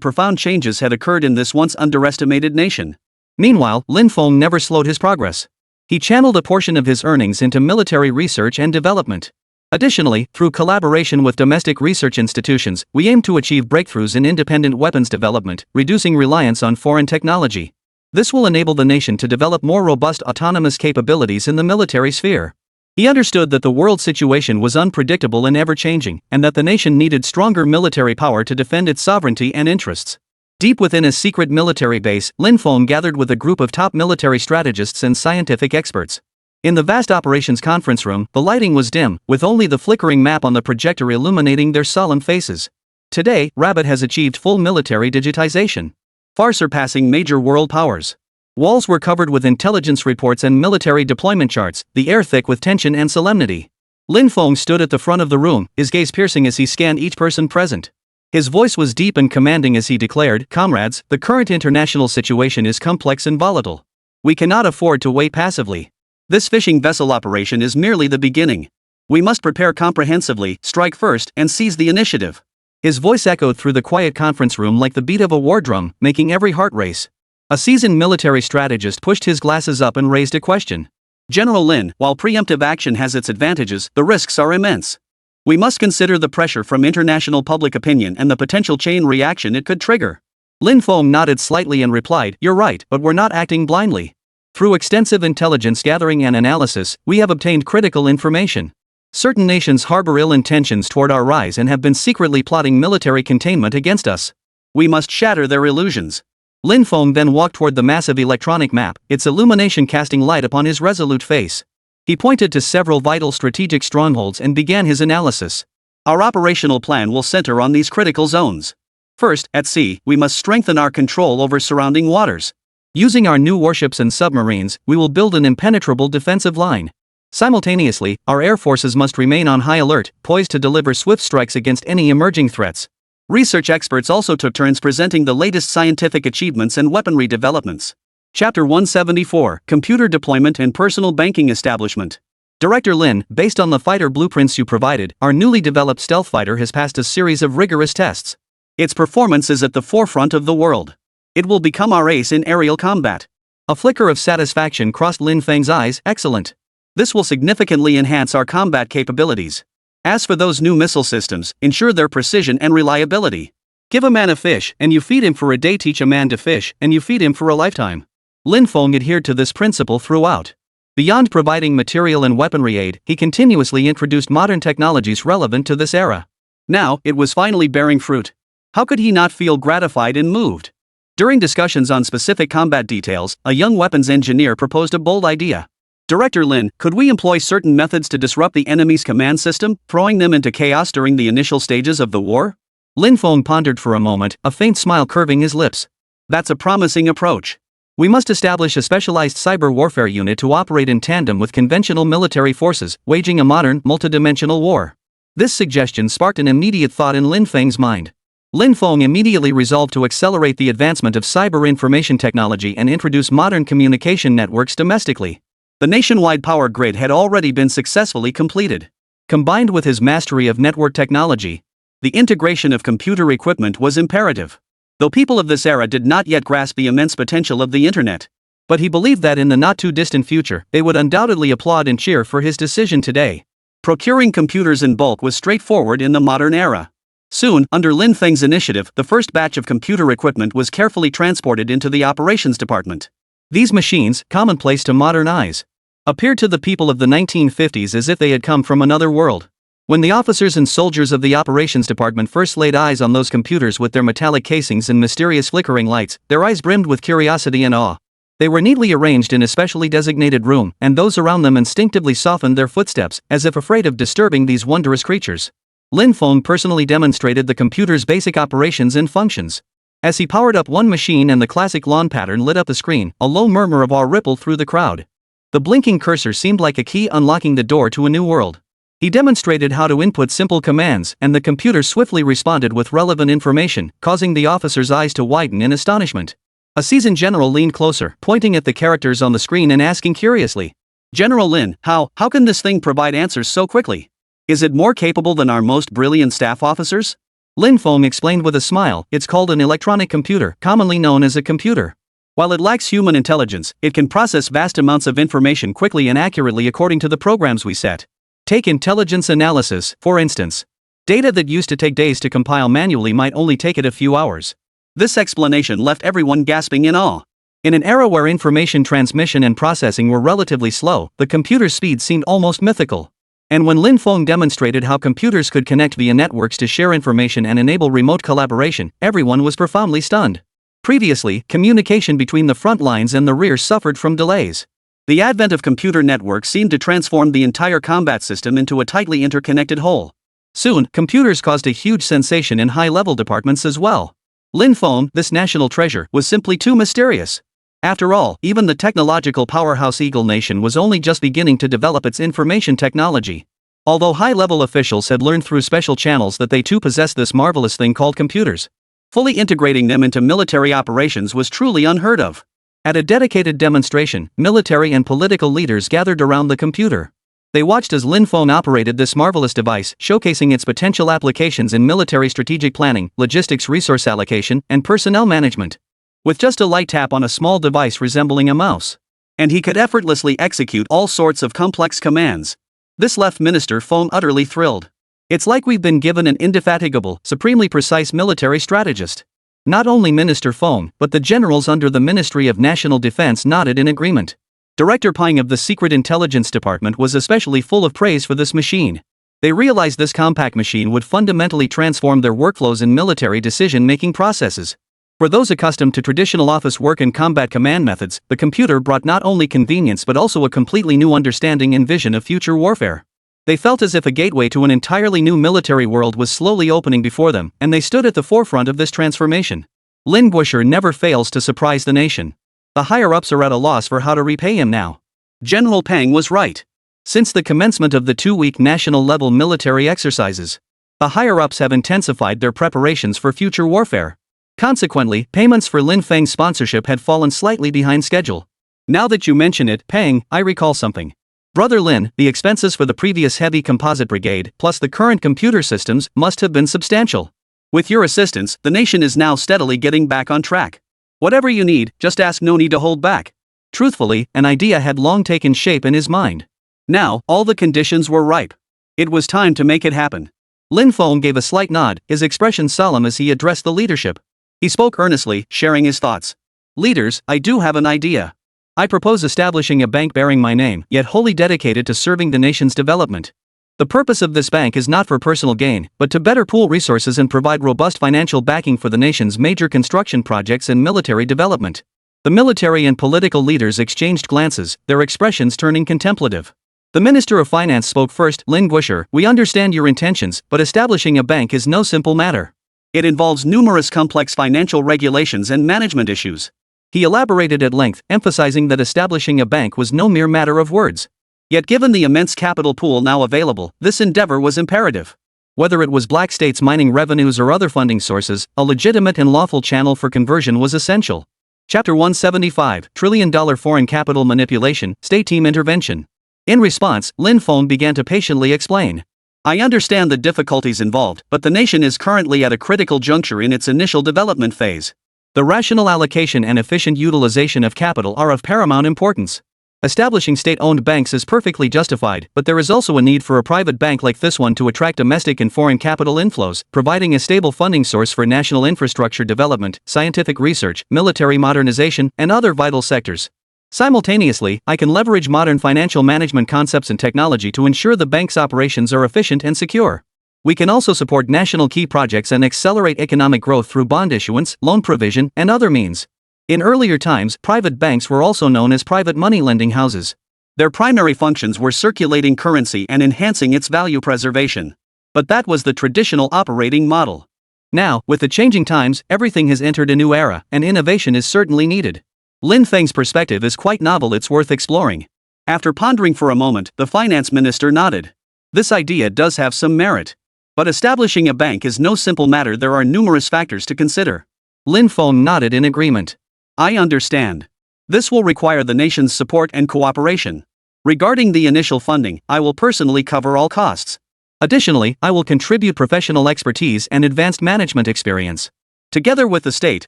profound changes had occurred in this once underestimated nation. Meanwhile, Lin Feng never slowed his progress. He channeled a portion of his earnings into military research and development. Additionally, through collaboration with domestic research institutions, we aim to achieve breakthroughs in independent weapons development, reducing reliance on foreign technology. This will enable the nation to develop more robust autonomous capabilities in the military sphere. He understood that the world situation was unpredictable and ever-changing, and that the nation needed stronger military power to defend its sovereignty and interests. Deep within his secret military base, Lin Feng gathered with a group of top military strategists and scientific experts. In the vast operations conference room, the lighting was dim, with only the flickering map on the projector illuminating their solemn faces. Today, Rabbit has achieved full military digitization, far surpassing major world powers. Walls were covered with intelligence reports and military deployment charts, the air thick with tension and solemnity. Lin Feng stood at the front of the room, his gaze piercing as he scanned each person present. His voice was deep and commanding as he declared, "Comrades, the current international situation is complex and volatile. We cannot afford to wait passively. This fishing vessel operation is merely the beginning. We must prepare comprehensively, strike first, and seize the initiative." His voice echoed through the quiet conference room like the beat of a war drum, making every heart race. A seasoned military strategist pushed his glasses up and raised a question. "General Lin, while preemptive action has its advantages, the risks are immense. We must consider the pressure from international public opinion and the potential chain reaction it could trigger." Lin Feng nodded slightly and replied, "You're right, but we're not acting blindly. Through extensive intelligence gathering and analysis, we have obtained critical information. Certain nations harbor ill intentions toward our rise and have been secretly plotting military containment against us. We must shatter their illusions." Lin Feng then walked toward the massive electronic map, its illumination casting light upon his resolute face. He pointed to several vital strategic strongholds and began his analysis. "Our operational plan will center on these critical zones. First, at sea, we must strengthen our control over surrounding waters. Using our new warships and submarines, we will build an impenetrable defensive line. Simultaneously, our air forces must remain on high alert, poised to deliver swift strikes against any emerging threats." Research experts also took turns presenting the latest scientific achievements and weaponry developments. Chapter 174, Computer Deployment and Personal Banking Establishment. Director Lin, based on the fighter blueprints you provided, our newly developed stealth fighter has passed a series of rigorous tests. Its performance is at the forefront of the world. It will become our ace in aerial combat. A flicker of satisfaction crossed Lin Feng's eyes. "Excellent. This will significantly enhance our combat capabilities. As for those new missile systems, ensure their precision and reliability. Give a man a fish, and you feed him for a day. Teach a man to fish, and you feed him for a lifetime." Lin Feng adhered to this principle throughout. Beyond providing material and weaponry aid, he continuously introduced modern technologies relevant to this era. Now, it was finally bearing fruit. How could he not feel gratified and moved? During discussions on specific combat details, a young weapons engineer proposed a bold idea. "Director Lin, could we employ certain methods to disrupt the enemy's command system, throwing them into chaos during the initial stages of the war?" Lin Feng pondered for a moment, a faint smile curving his lips. "That's a promising approach. We must establish a specialized cyber warfare unit to operate in tandem with conventional military forces, waging a modern, multidimensional war." This suggestion sparked an immediate thought in Lin Feng's mind. Lin Feng immediately resolved to accelerate the advancement of cyber information technology and introduce modern communication networks domestically. The nationwide power grid had already been successfully completed. Combined with his mastery of network technology, the integration of computer equipment was imperative. Though people of this era did not yet grasp the immense potential of the internet. But he believed that in the not-too-distant future, they would undoubtedly applaud and cheer for his decision today. Procuring computers in bulk was straightforward in the modern era. Soon, under Lin Feng's initiative, the first batch of computer equipment was carefully transported into the operations department. These machines, commonplace to modern eyes, appeared to the people of the 1950s as if they had come from another world. When the officers and soldiers of the operations department first laid eyes on those computers with their metallic casings and mysterious flickering lights, their eyes brimmed with curiosity and awe. They were neatly arranged in a specially designated room, and those around them instinctively softened their footsteps, as if afraid of disturbing these wondrous creatures. Lin Feng personally demonstrated the computer's basic operations and functions. As he powered up one machine and the classic lawn pattern lit up the screen, a low murmur of awe rippled through the crowd. The blinking cursor seemed like a key unlocking the door to a new world. He demonstrated how to input simple commands, and the computer swiftly responded with relevant information, causing the officer's eyes to widen in astonishment. A seasoned general leaned closer, pointing at the characters on the screen and asking curiously, "General Lin, how can this thing provide answers so quickly? Is it more capable than our most brilliant staff officers? Lin Feng explained with a smile. It's called an electronic computer, commonly known as a computer. While it lacks human intelligence, it can process vast amounts of information quickly and accurately according to the programs we set. Take intelligence analysis, for instance. Data that used to take days to compile manually might only take it a few hours. This explanation left everyone gasping in awe. In an era where information transmission and processing were relatively slow, the computer's speed seemed almost mythical. And when Lin Feng demonstrated how computers could connect via networks to share information and enable remote collaboration, everyone was profoundly stunned. Previously, communication between the front lines and the rear suffered from delays. The advent of computer networks seemed to transform the entire combat system into a tightly interconnected whole. Soon, computers caused a huge sensation in high-level departments as well. Lin Feng, this national treasure, was simply too mysterious. After all, even the technological powerhouse Eagle Nation was only just beginning to develop its information technology. Although high-level officials had learned through special channels that they too possessed this marvelous thing called computers, fully integrating them into military operations was truly unheard of. At a dedicated demonstration, military and political leaders gathered around the computer. They watched as Lin Feng operated this marvelous device, showcasing its potential applications in military strategic planning, logistics, resource allocation, and personnel management. With just a light tap on a small device resembling a mouse, and he could effortlessly execute all sorts of complex commands. This left Minister Feng utterly thrilled. It's like we've been given an indefatigable, supremely precise military strategist. Not only Minister Feng, but the generals under the Ministry of National Defense nodded in agreement. Director Ping of the Secret Intelligence Department was especially full of praise for this machine. They realized this compact machine would fundamentally transform their workflows in military decision-making processes. For those accustomed to traditional office work and combat command methods, the computer brought not only convenience but also a completely new understanding and vision of future warfare. They felt as if a gateway to an entirely new military world was slowly opening before them, and they stood at the forefront of this transformation. Lin Guosher never fails to surprise the nation. The higher-ups are at a loss for how to repay him now. General Peng was right. Since the commencement of the 2-week national-level military exercises, the higher-ups have intensified their preparations for future warfare. Consequently, payments for Lin Feng's sponsorship had fallen slightly behind schedule. Now that you mention it, Peng, I recall something. Brother Lin, the expenses for the previous heavy composite brigade, plus the current computer systems, must have been substantial. With your assistance, the nation is now steadily getting back on track. Whatever you need, just ask, no need to hold back. Truthfully, an idea had long taken shape in his mind. Now, all the conditions were ripe. It was time to make it happen. Lin Feng gave a slight nod, his expression solemn as he addressed the leadership. He spoke earnestly, sharing his thoughts. Leaders, I do have an idea. I propose establishing a bank bearing my name, yet wholly dedicated to serving the nation's development. The purpose of this bank is not for personal gain, but to better pool resources and provide robust financial backing for the nation's major construction projects and military development. The military and political leaders exchanged glances, their expressions turning contemplative. The Minister of Finance spoke first. Lin Guosher, we understand your intentions, but establishing a bank is no simple matter. It involves numerous complex financial regulations and management issues. He elaborated at length, emphasizing that establishing a bank was no mere matter of words. Yet given the immense capital pool now available, this endeavor was imperative. Whether it was Black States mining revenues or other funding sources, a legitimate and lawful channel for conversion was essential. Chapter 175, $1 Trillion Foreign Capital Manipulation, State Team Intervention. In response, Lin Feng began to patiently explain. I understand the difficulties involved, but the nation is currently at a critical juncture in its initial development phase. The rational allocation and efficient utilization of capital are of paramount importance. Establishing state-owned banks is perfectly justified, but there is also a need for a private bank like this one to attract domestic and foreign capital inflows, providing a stable funding source for national infrastructure development, scientific research, military modernization, and other vital sectors. Simultaneously, I can leverage modern financial management concepts and technology to ensure the bank's operations are efficient and secure. We can also support national key projects and accelerate economic growth through bond issuance, loan provision, and other means. In earlier times, private banks were also known as private money lending houses. Their primary functions were circulating currency and enhancing its value preservation. But that was the traditional operating model. Now, with the changing times, everything has entered a new era, and innovation is certainly needed. Lin Feng's perspective is quite novel, it's worth exploring. After pondering for a moment, the finance minister nodded. This idea does have some merit. But establishing a bank is no simple matter, there are numerous factors to consider. Lin Feng nodded in agreement. I understand. This will require the nation's support and cooperation. Regarding the initial funding, I will personally cover all costs. Additionally, I will contribute professional expertise and advanced management experience. Together with the state,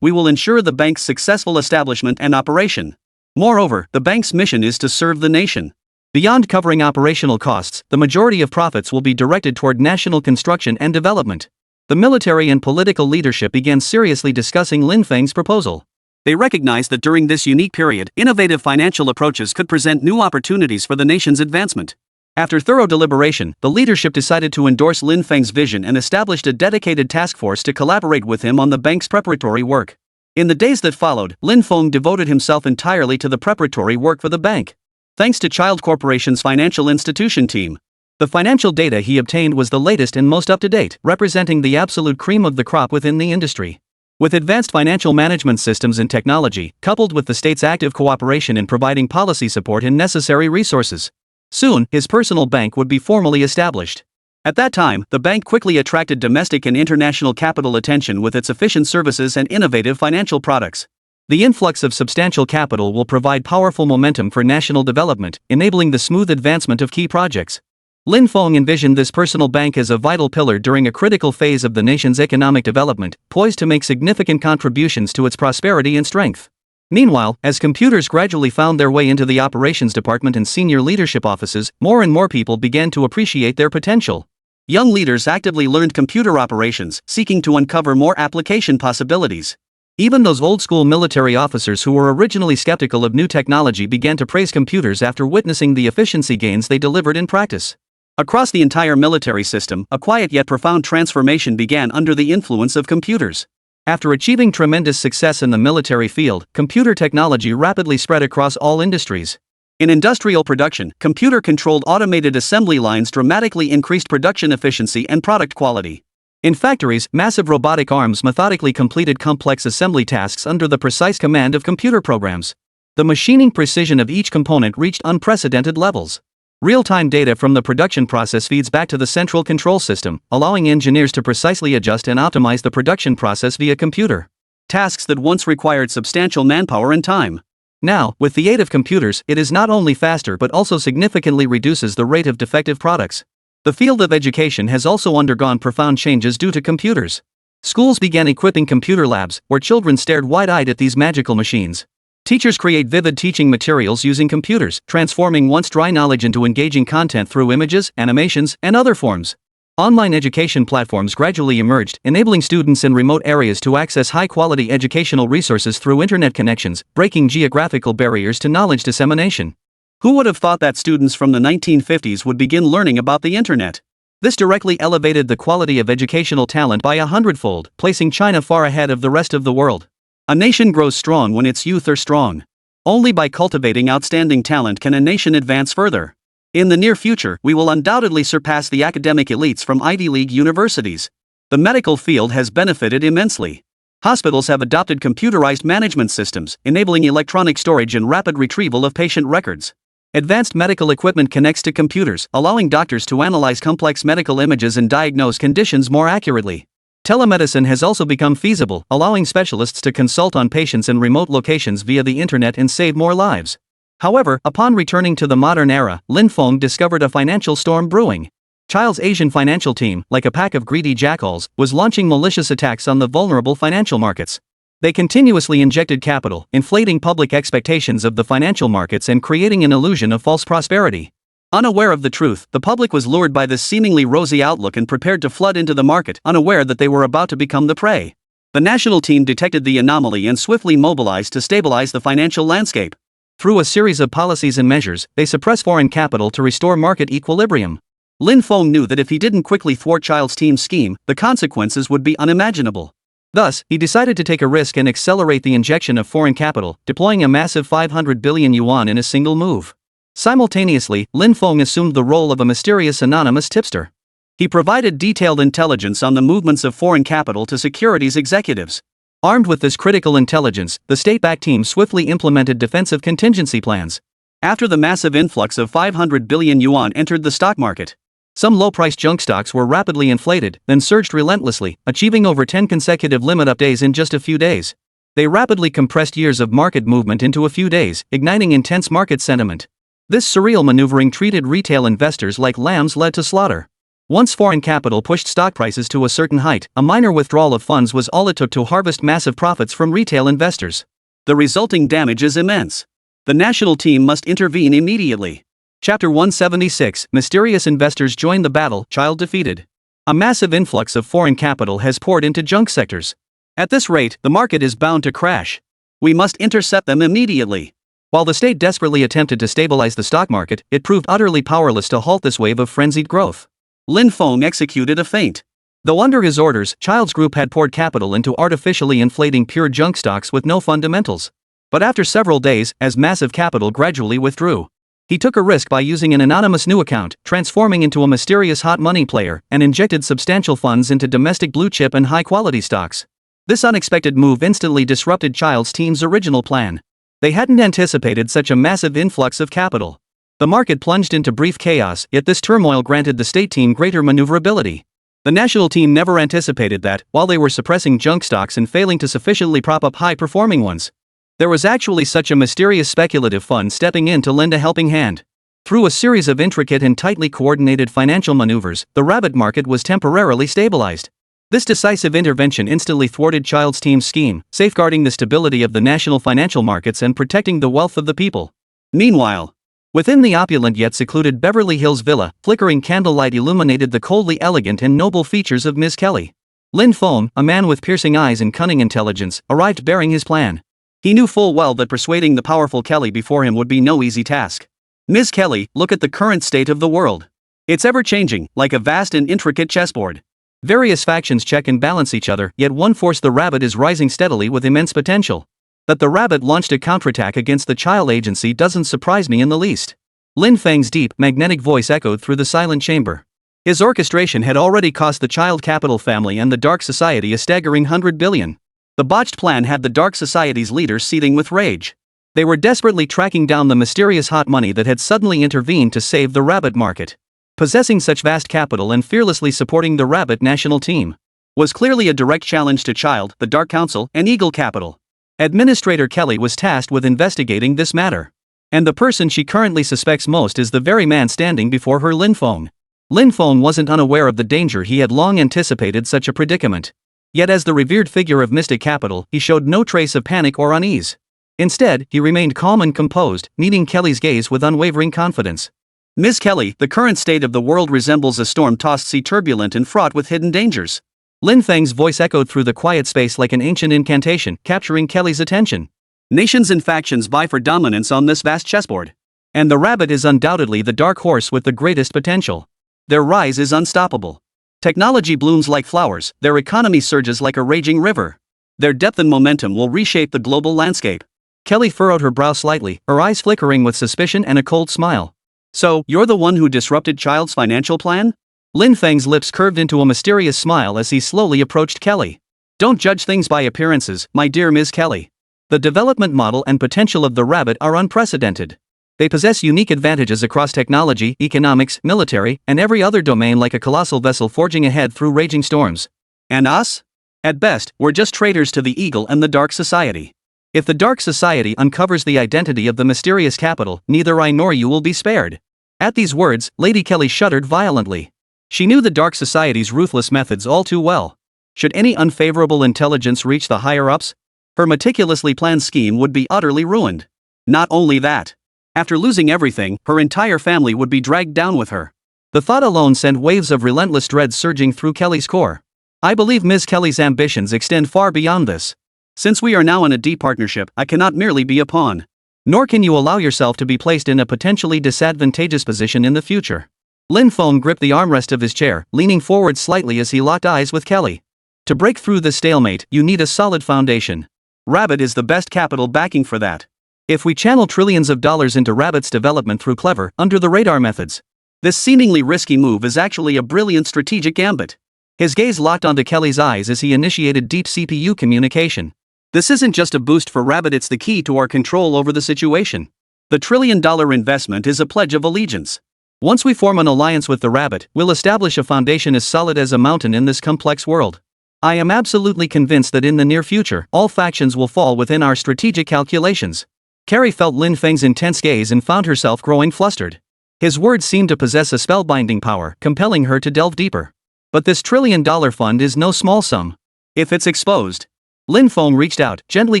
we will ensure the bank's successful establishment and operation. Moreover, the bank's mission is to serve the nation. Beyond covering operational costs, the majority of profits will be directed toward national construction and development. The military and political leadership began seriously discussing Lin Feng's proposal. They recognized that during this unique period, innovative financial approaches could present new opportunities for the nation's advancement. After thorough deliberation, the leadership decided to endorse Lin Feng's vision and established a dedicated task force to collaborate with him on the bank's preparatory work. In the days that followed, Lin Feng devoted himself entirely to the preparatory work for the bank. Thanks to Child Corporation's financial institution team, the financial data he obtained was the latest and most up-to-date, representing the absolute cream of the crop within the industry. With advanced financial management systems and technology, coupled with the state's active cooperation in providing policy support and necessary resources, soon, his personal bank would be formally established. At that time, the bank quickly attracted domestic and international capital attention with its efficient services and innovative financial products. The influx of substantial capital will provide powerful momentum for national development, enabling the smooth advancement of key projects. Lin Feng envisioned this personal bank as a vital pillar during a critical phase of the nation's economic development, poised to make significant contributions to its prosperity and strength. Meanwhile, as computers gradually found their way into the operations department and senior leadership offices, more and more people began to appreciate their potential. Young leaders actively learned computer operations, seeking to uncover more application possibilities. Even those old-school military officers who were originally skeptical of new technology began to praise computers after witnessing the efficiency gains they delivered in practice. Across the entire military system, a quiet yet profound transformation began under the influence of computers. After achieving tremendous success in the military field, computer technology rapidly spread across all industries. In industrial production, computer-controlled automated assembly lines dramatically increased production efficiency and product quality. In factories, massive robotic arms methodically completed complex assembly tasks under the precise command of computer programs. The machining precision of each component reached unprecedented levels. Real-time data from the production process feeds back to the central control system, allowing engineers to precisely adjust and optimize the production process via computer. Tasks that once required substantial manpower and time. Now, with the aid of computers, it is not only faster but also significantly reduces the rate of defective products. The field of education has also undergone profound changes due to computers. Schools began equipping computer labs, where children stared wide-eyed at these magical machines. Teachers create vivid teaching materials using computers, transforming once dry knowledge into engaging content through images, animations, and other forms. Online education platforms gradually emerged, enabling students in remote areas to access high-quality educational resources through internet connections, breaking geographical barriers to knowledge dissemination. Who would have thought that students from the 1950s would begin learning about the internet? This directly elevated the quality of educational talent by 100-fold, placing China far ahead of the rest of the world. A nation grows strong when its youth are strong. Only by cultivating outstanding talent can a nation advance further. In the near future, we will undoubtedly surpass the academic elites from Ivy League universities. The medical field has benefited immensely. Hospitals have adopted computerized management systems, enabling electronic storage and rapid retrieval of patient records. Advanced medical equipment connects to computers, allowing doctors to analyze complex medical images and diagnose conditions more accurately. Telemedicine has also become feasible, allowing specialists to consult on patients in remote locations via the internet and save more lives. However, upon returning to the modern era, Lin Feng discovered a financial storm brewing. China's Asian financial team, like a pack of greedy jackals, was launching malicious attacks on the vulnerable financial markets. They continuously injected capital, inflating public expectations of the financial markets and creating an illusion of false prosperity. Unaware of the truth, the public was lured by this seemingly rosy outlook and prepared to flood into the market, unaware that they were about to become the prey. The national team detected the anomaly and swiftly mobilized to stabilize the financial landscape. Through a series of policies and measures, they suppressed foreign capital to restore market equilibrium. Lin Feng knew that if he didn't quickly thwart Child's team's scheme, the consequences would be unimaginable. Thus, he decided to take a risk and accelerate the injection of foreign capital, deploying a massive 500 billion yuan in a single move. Simultaneously, Lin Feng assumed the role of a mysterious anonymous tipster. He provided detailed intelligence on the movements of foreign capital to securities executives. Armed with this critical intelligence, the state-backed team swiftly implemented defensive contingency plans. After the massive influx of 500 billion yuan entered the stock market, some low-priced junk stocks were rapidly inflated, then surged relentlessly, achieving over 10 consecutive limit-up days in just a few days. They rapidly compressed years of market movement into a few days, igniting intense market sentiment. This surreal maneuvering treated retail investors like lambs led to slaughter. Once foreign capital pushed stock prices to a certain height, a minor withdrawal of funds was all it took to harvest massive profits from retail investors. The resulting damage is immense. The national team must intervene immediately. Chapter 176, Mysterious Investors Join the Battle, Child Defeated. A massive influx of foreign capital has poured into junk sectors. At this rate, the market is bound to crash. We must intercept them immediately. While the state desperately attempted to stabilize the stock market, it proved utterly powerless to halt this wave of frenzied growth. Lin Feng executed a feint. Though under his orders, Child's group had poured capital into artificially inflating pure junk stocks with no fundamentals. But after several days, as massive capital gradually withdrew, he took a risk by using an anonymous new account, transforming into a mysterious hot money player, and injected substantial funds into domestic blue chip and high-quality stocks. This unexpected move instantly disrupted Child's team's original plan. They hadn't anticipated such a massive influx of capital. The market plunged into brief chaos, yet this turmoil granted the state team greater maneuverability. The national team never anticipated that, while they were suppressing junk stocks and failing to sufficiently prop up high-performing ones, there was actually such a mysterious speculative fund stepping in to lend a helping hand. Through a series of intricate and tightly coordinated financial maneuvers, the rabbit market was temporarily stabilized. This decisive intervention instantly thwarted Child's team's scheme, safeguarding the stability of the national financial markets and protecting the wealth of the people. Meanwhile, within the opulent yet secluded Beverly Hills villa, flickering candlelight illuminated the coldly elegant and noble features of Ms. Kelly. Lin Feng, a man with piercing eyes and cunning intelligence, arrived bearing his plan. He knew full well that persuading the powerful Kelly before him would be no easy task. Ms. Kelly, look at the current state of the world. It's ever-changing, like a vast and intricate chessboard. Various factions check and balance each other, yet one force, the rabbit, is rising steadily with immense potential. That the rabbit launched a counterattack against the Child Agency doesn't surprise me in the least. Lin Feng's deep, magnetic voice echoed through the silent chamber. His orchestration had already cost the Child Capital family and the Dark Society a staggering 100 billion. The botched plan had the Dark Society's leaders seething with rage. They were desperately tracking down the mysterious hot money that had suddenly intervened to save the rabbit market. Possessing such vast capital and fearlessly supporting the rabbit national team was clearly a direct challenge to Child, the Dark Council, and Eagle Capital. Administrator Kelly was tasked with investigating this matter. And the person she currently suspects most is the very man standing before her, Lin Feng. Lin Feng wasn't unaware of the danger. He had long anticipated such a predicament. Yet as the revered figure of Mystic Capital, he showed no trace of panic or unease. Instead, he remained calm and composed, meeting Kelly's gaze with unwavering confidence. Ms. Kelly, the current state of the world resembles a storm-tossed sea, turbulent and fraught with hidden dangers. Lin Feng's voice echoed through the quiet space like an ancient incantation, capturing Kelly's attention. Nations and factions vie for dominance on this vast chessboard. And the rabbit is undoubtedly the dark horse with the greatest potential. Their rise is unstoppable. Technology blooms like flowers, their economy surges like a raging river. Their depth and momentum will reshape the global landscape. Kelly furrowed her brow slightly, her eyes flickering with suspicion and a cold smile. So, you're the one who disrupted Child's financial plan? Lin Feng's lips curved into a mysterious smile as he slowly approached Kelly. Don't judge things by appearances, my dear Ms. Kelly. The development model and potential of the rabbit are unprecedented. They possess unique advantages across technology, economics, military, and every other domain, like a colossal vessel forging ahead through raging storms. And us? At best, we're just traitors to the Eagle and the Dark Society. If the Dark Society uncovers the identity of the mysterious capital, neither I nor you will be spared. At these words, Lady Kelly shuddered violently. She knew the Dark Society's ruthless methods all too well. Should any unfavorable intelligence reach the higher-ups, her meticulously planned scheme would be utterly ruined. Not only that, after losing everything, her entire family would be dragged down with her. The thought alone sent waves of relentless dread surging through Kelly's core. I believe Ms. Kelly's ambitions extend far beyond this. Since we are now in a deep partnership, I cannot merely be a pawn. Nor can you allow yourself to be placed in a potentially disadvantageous position in the future. Lin Feng gripped the armrest of his chair, leaning forward slightly as he locked eyes with Kelly. To break through this stalemate, you need a solid foundation. Rabbit is the best capital backing for that. If we channel trillions of dollars into Rabbit's development through clever, under-the-radar methods, this seemingly risky move is actually a brilliant strategic gambit. His gaze locked onto Kelly's eyes as he initiated deep CPU communication. This isn't just a boost for Rabbit, it's the key to our control over the situation. The trillion-dollar investment is a pledge of allegiance. Once we form an alliance with the Rabbit, we'll establish a foundation as solid as a mountain in this complex world. I am absolutely convinced that in the near future, all factions will fall within our strategic calculations. Carrie felt Lin Feng's intense gaze and found herself growing flustered. His words seemed to possess a spellbinding power, compelling her to delve deeper. But this $1 trillion fund is no small sum. If it's exposed. Lin Feng reached out, gently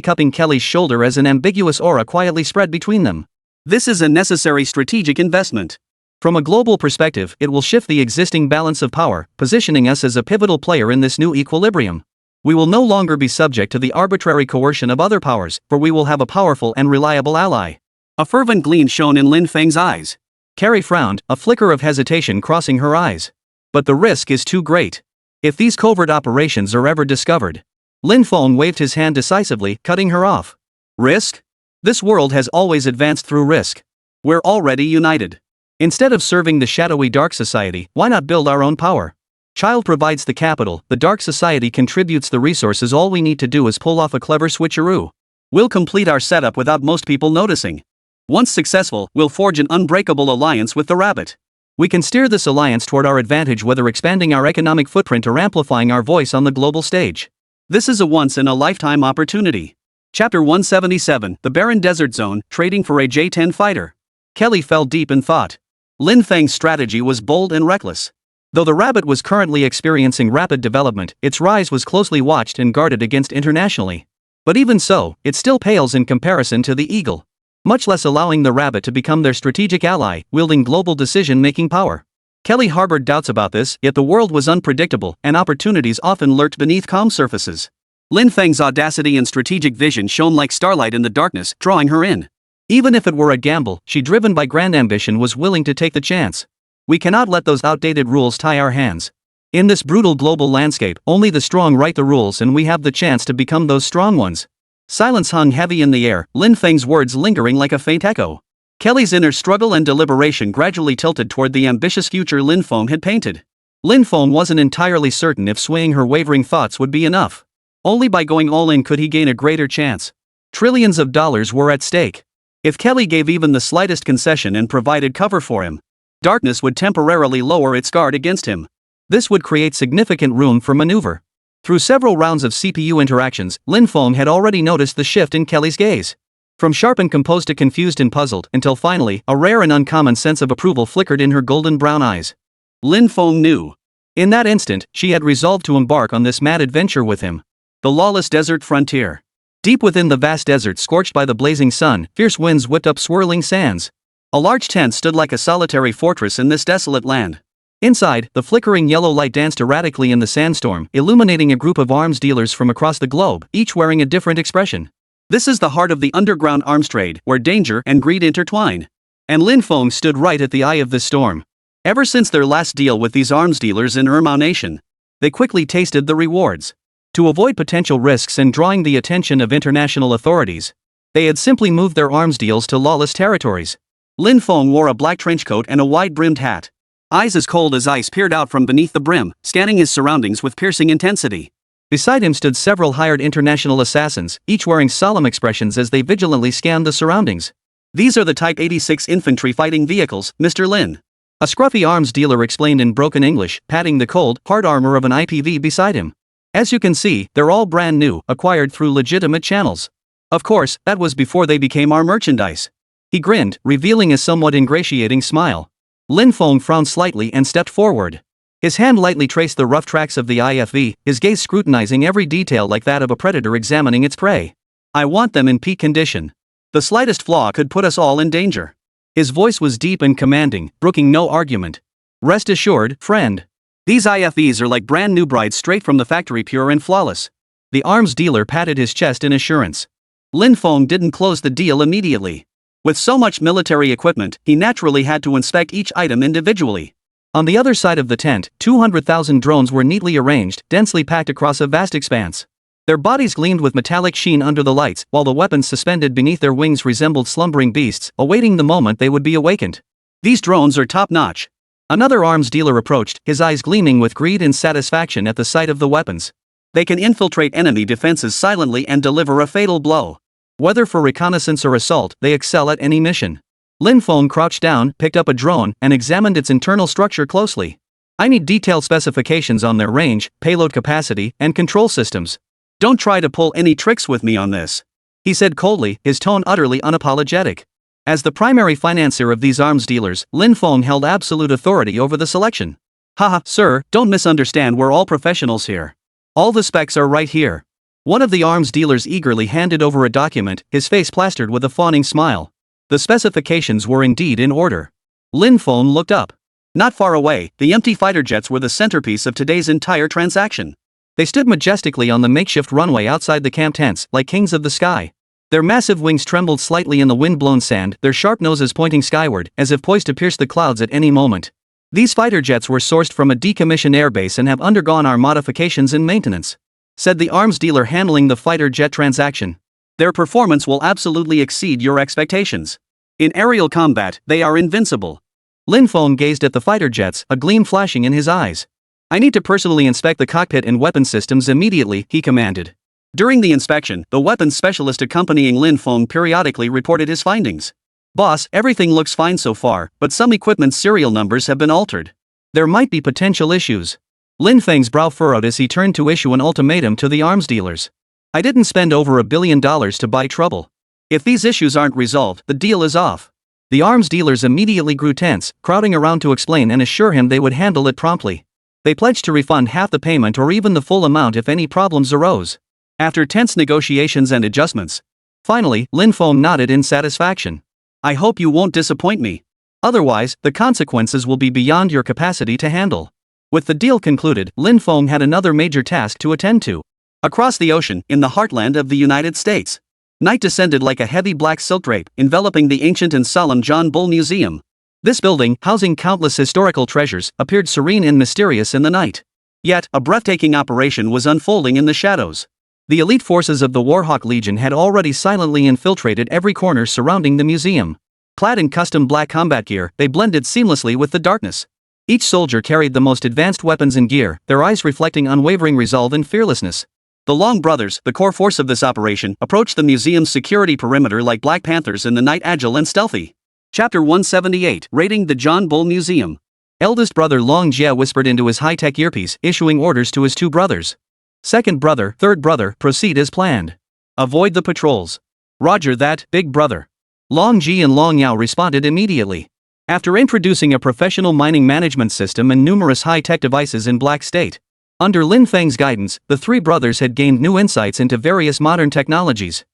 cupping Kelly's shoulder as an ambiguous aura quietly spread between them. This is a necessary strategic investment. From a global perspective, it will shift the existing balance of power, positioning us as a pivotal player in this new equilibrium. We will no longer be subject to the arbitrary coercion of other powers, for we will have a powerful and reliable ally. A fervent gleam shone in Lin Feng's eyes. Carrie frowned, a flicker of hesitation crossing her eyes. But the risk is too great. If these covert operations are ever discovered. Lin Feng waved his hand decisively, cutting her off. Risk? This world has always advanced through risk. We're already united. Instead of serving the shadowy Dark Society, why not build our own power? Child provides the capital, the Dark Society contributes the resources. All we need to do is pull off a clever switcheroo. We'll complete our setup without most people noticing. Once successful, we'll forge an unbreakable alliance with the rabbit. We can steer this alliance toward our advantage, whether expanding our economic footprint or amplifying our voice on the global stage. This is a once-in-a-lifetime opportunity. Chapter 177, The Barren Desert Zone, Trading for a J-10 Fighter. Kelly fell deep in thought. Lin Feng's strategy was bold and reckless. Though the rabbit was currently experiencing rapid development, its rise was closely watched and guarded against internationally. But even so, it still pales in comparison to the eagle. Much less allowing the rabbit to become their strategic ally, wielding global decision-making power. Kelly harbored doubts about this, yet the world was unpredictable, and opportunities often lurked beneath calm surfaces. Lin Feng's audacity and strategic vision shone like starlight in the darkness, drawing her in. Even if it were a gamble, she, driven by grand ambition, was willing to take the chance. We cannot let those outdated rules tie our hands. In this brutal global landscape, only the strong write the rules, and we have the chance to become those strong ones. Silence hung heavy in the air, Lin Feng's words lingering like a faint echo. Kelly's inner struggle and deliberation gradually tilted toward the ambitious future Lin Feng had painted. Lin Feng wasn't entirely certain if swaying her wavering thoughts would be enough. Only by going all in could he gain a greater chance. Trillions of dollars were at stake. If Kelly gave even the slightest concession and provided cover for him, darkness would temporarily lower its guard against him. This would create significant room for maneuver. Through several rounds of CPU interactions, Lin Feng had already noticed the shift in Kelly's gaze. From sharp and composed to confused and puzzled, until finally, a rare and uncommon sense of approval flickered in her golden brown eyes. Lin Feng knew. In that instant, she had resolved to embark on this mad adventure with him. The lawless desert frontier. Deep within the vast desert scorched by the blazing sun, fierce winds whipped up swirling sands. A large tent stood like a solitary fortress in this desolate land. Inside, the flickering yellow light danced erratically in the sandstorm, illuminating a group of arms dealers from across the globe, each wearing a different expression. This is the heart of the underground arms trade, where danger and greed intertwine. And Lin Feng stood right at the eye of this storm. Ever since their last deal with these arms dealers in Ermao Nation, they quickly tasted the rewards. To avoid potential risks and drawing the attention of international authorities, they had simply moved their arms deals to lawless territories. Lin Feng wore a black trench coat and a wide-brimmed hat. Eyes as cold as ice peered out from beneath the brim, scanning his surroundings with piercing intensity. Beside him stood several hired international assassins, each wearing solemn expressions as they vigilantly scanned the surroundings. These are the Type 86 infantry fighting vehicles, Mr. Lin. A scruffy arms dealer explained in broken English, patting the cold, hard armor of an IPV beside him. As you can see, they're all brand new, acquired through legitimate channels. Of course, that was before they became our merchandise. He grinned, revealing a somewhat ingratiating smile. Lin Feng frowned slightly and stepped forward. His hand lightly traced the rough tracks of the IFV, his gaze scrutinizing every detail like that of a predator examining its prey. I want them in peak condition. The slightest flaw could put us all in danger. His voice was deep and commanding, brooking no argument. Rest assured, friend. These IFVs are like brand new brides straight from the factory, pure and flawless. The arms dealer patted his chest in assurance. Lin Feng didn't close the deal immediately. With so much military equipment, he naturally had to inspect each item individually. On the other side of the tent, 200,000 drones were neatly arranged, densely packed across a vast expanse. Their bodies gleamed with metallic sheen under the lights, while the weapons suspended beneath their wings resembled slumbering beasts, awaiting the moment they would be awakened. These drones are top-notch. Another arms dealer approached, his eyes gleaming with greed and satisfaction at the sight of the weapons. They can infiltrate enemy defenses silently and deliver a fatal blow. Whether for reconnaissance or assault, they excel at any mission. Lin Feng crouched down, picked up a drone, and examined its internal structure closely. I need detailed specifications on their range, payload capacity, and control systems. Don't try to pull any tricks with me on this, he said coldly, his tone utterly unapologetic. As the primary financier of these arms dealers, Lin Feng held absolute authority over the selection. Haha, sir, don't misunderstand, we're all professionals here. All the specs are right here. One of the arms dealers eagerly handed over a document, his face plastered with a fawning smile. The specifications were indeed in order. Lin Feng looked up. Not far away, the empty fighter jets were the centerpiece of today's entire transaction. They stood majestically on the makeshift runway outside the camp tents, like kings of the sky. Their massive wings trembled slightly in the wind-blown sand, their sharp noses pointing skyward, as if poised to pierce the clouds at any moment. These fighter jets were sourced from a decommissioned airbase and have undergone our modifications and maintenance, said the arms dealer handling the fighter jet transaction. Their performance will absolutely exceed your expectations. In aerial combat, they are invincible. Lin Feng gazed at the fighter jets, a gleam flashing in his eyes. I need to personally inspect the cockpit and weapon systems immediately, he commanded. During the inspection, the weapons specialist accompanying Lin Feng periodically reported his findings. Boss, everything looks fine so far, but some equipment's serial numbers have been altered. There might be potential issues. Lin Feng's brow furrowed as he turned to issue an ultimatum to the arms dealers. I didn't spend over $1 billion to buy trouble. If these issues aren't resolved, the deal is off. The arms dealers immediately grew tense, crowding around to explain and assure him they would handle it promptly. They pledged to refund half the payment or even the full amount if any problems arose. After tense negotiations and adjustments, finally, Lin Feng nodded in satisfaction. I hope you won't disappoint me. Otherwise, the consequences will be beyond your capacity to handle. With the deal concluded, Lin Feng had another major task to attend to. Across the ocean, in the heartland of the United States, night descended like a heavy black silk drape, enveloping the ancient and solemn John Bull Museum. This building, housing countless historical treasures, appeared serene and mysterious in the night. Yet, a breathtaking operation was unfolding in the shadows. The elite forces of the Warhawk Legion had already silently infiltrated every corner surrounding the museum. Clad in custom black combat gear, they blended seamlessly with the darkness. Each soldier carried the most advanced weapons and gear, their eyes reflecting unwavering resolve and fearlessness. The Long Brothers, the core force of this operation, approached the museum's security perimeter like Black Panthers in the night, agile and stealthy. Chapter 178, Raiding the John Bull Museum. Eldest brother Long Jie whispered into his high-tech earpiece, issuing orders to his two brothers. Second brother, third brother, proceed as planned. Avoid the patrols. Roger that, big brother. Long Ji and Long Yao responded immediately. After introducing a professional mining management system and numerous high-tech devices in Black State, under Lin Feng's guidance, the three brothers had gained new insights into various modern technologies.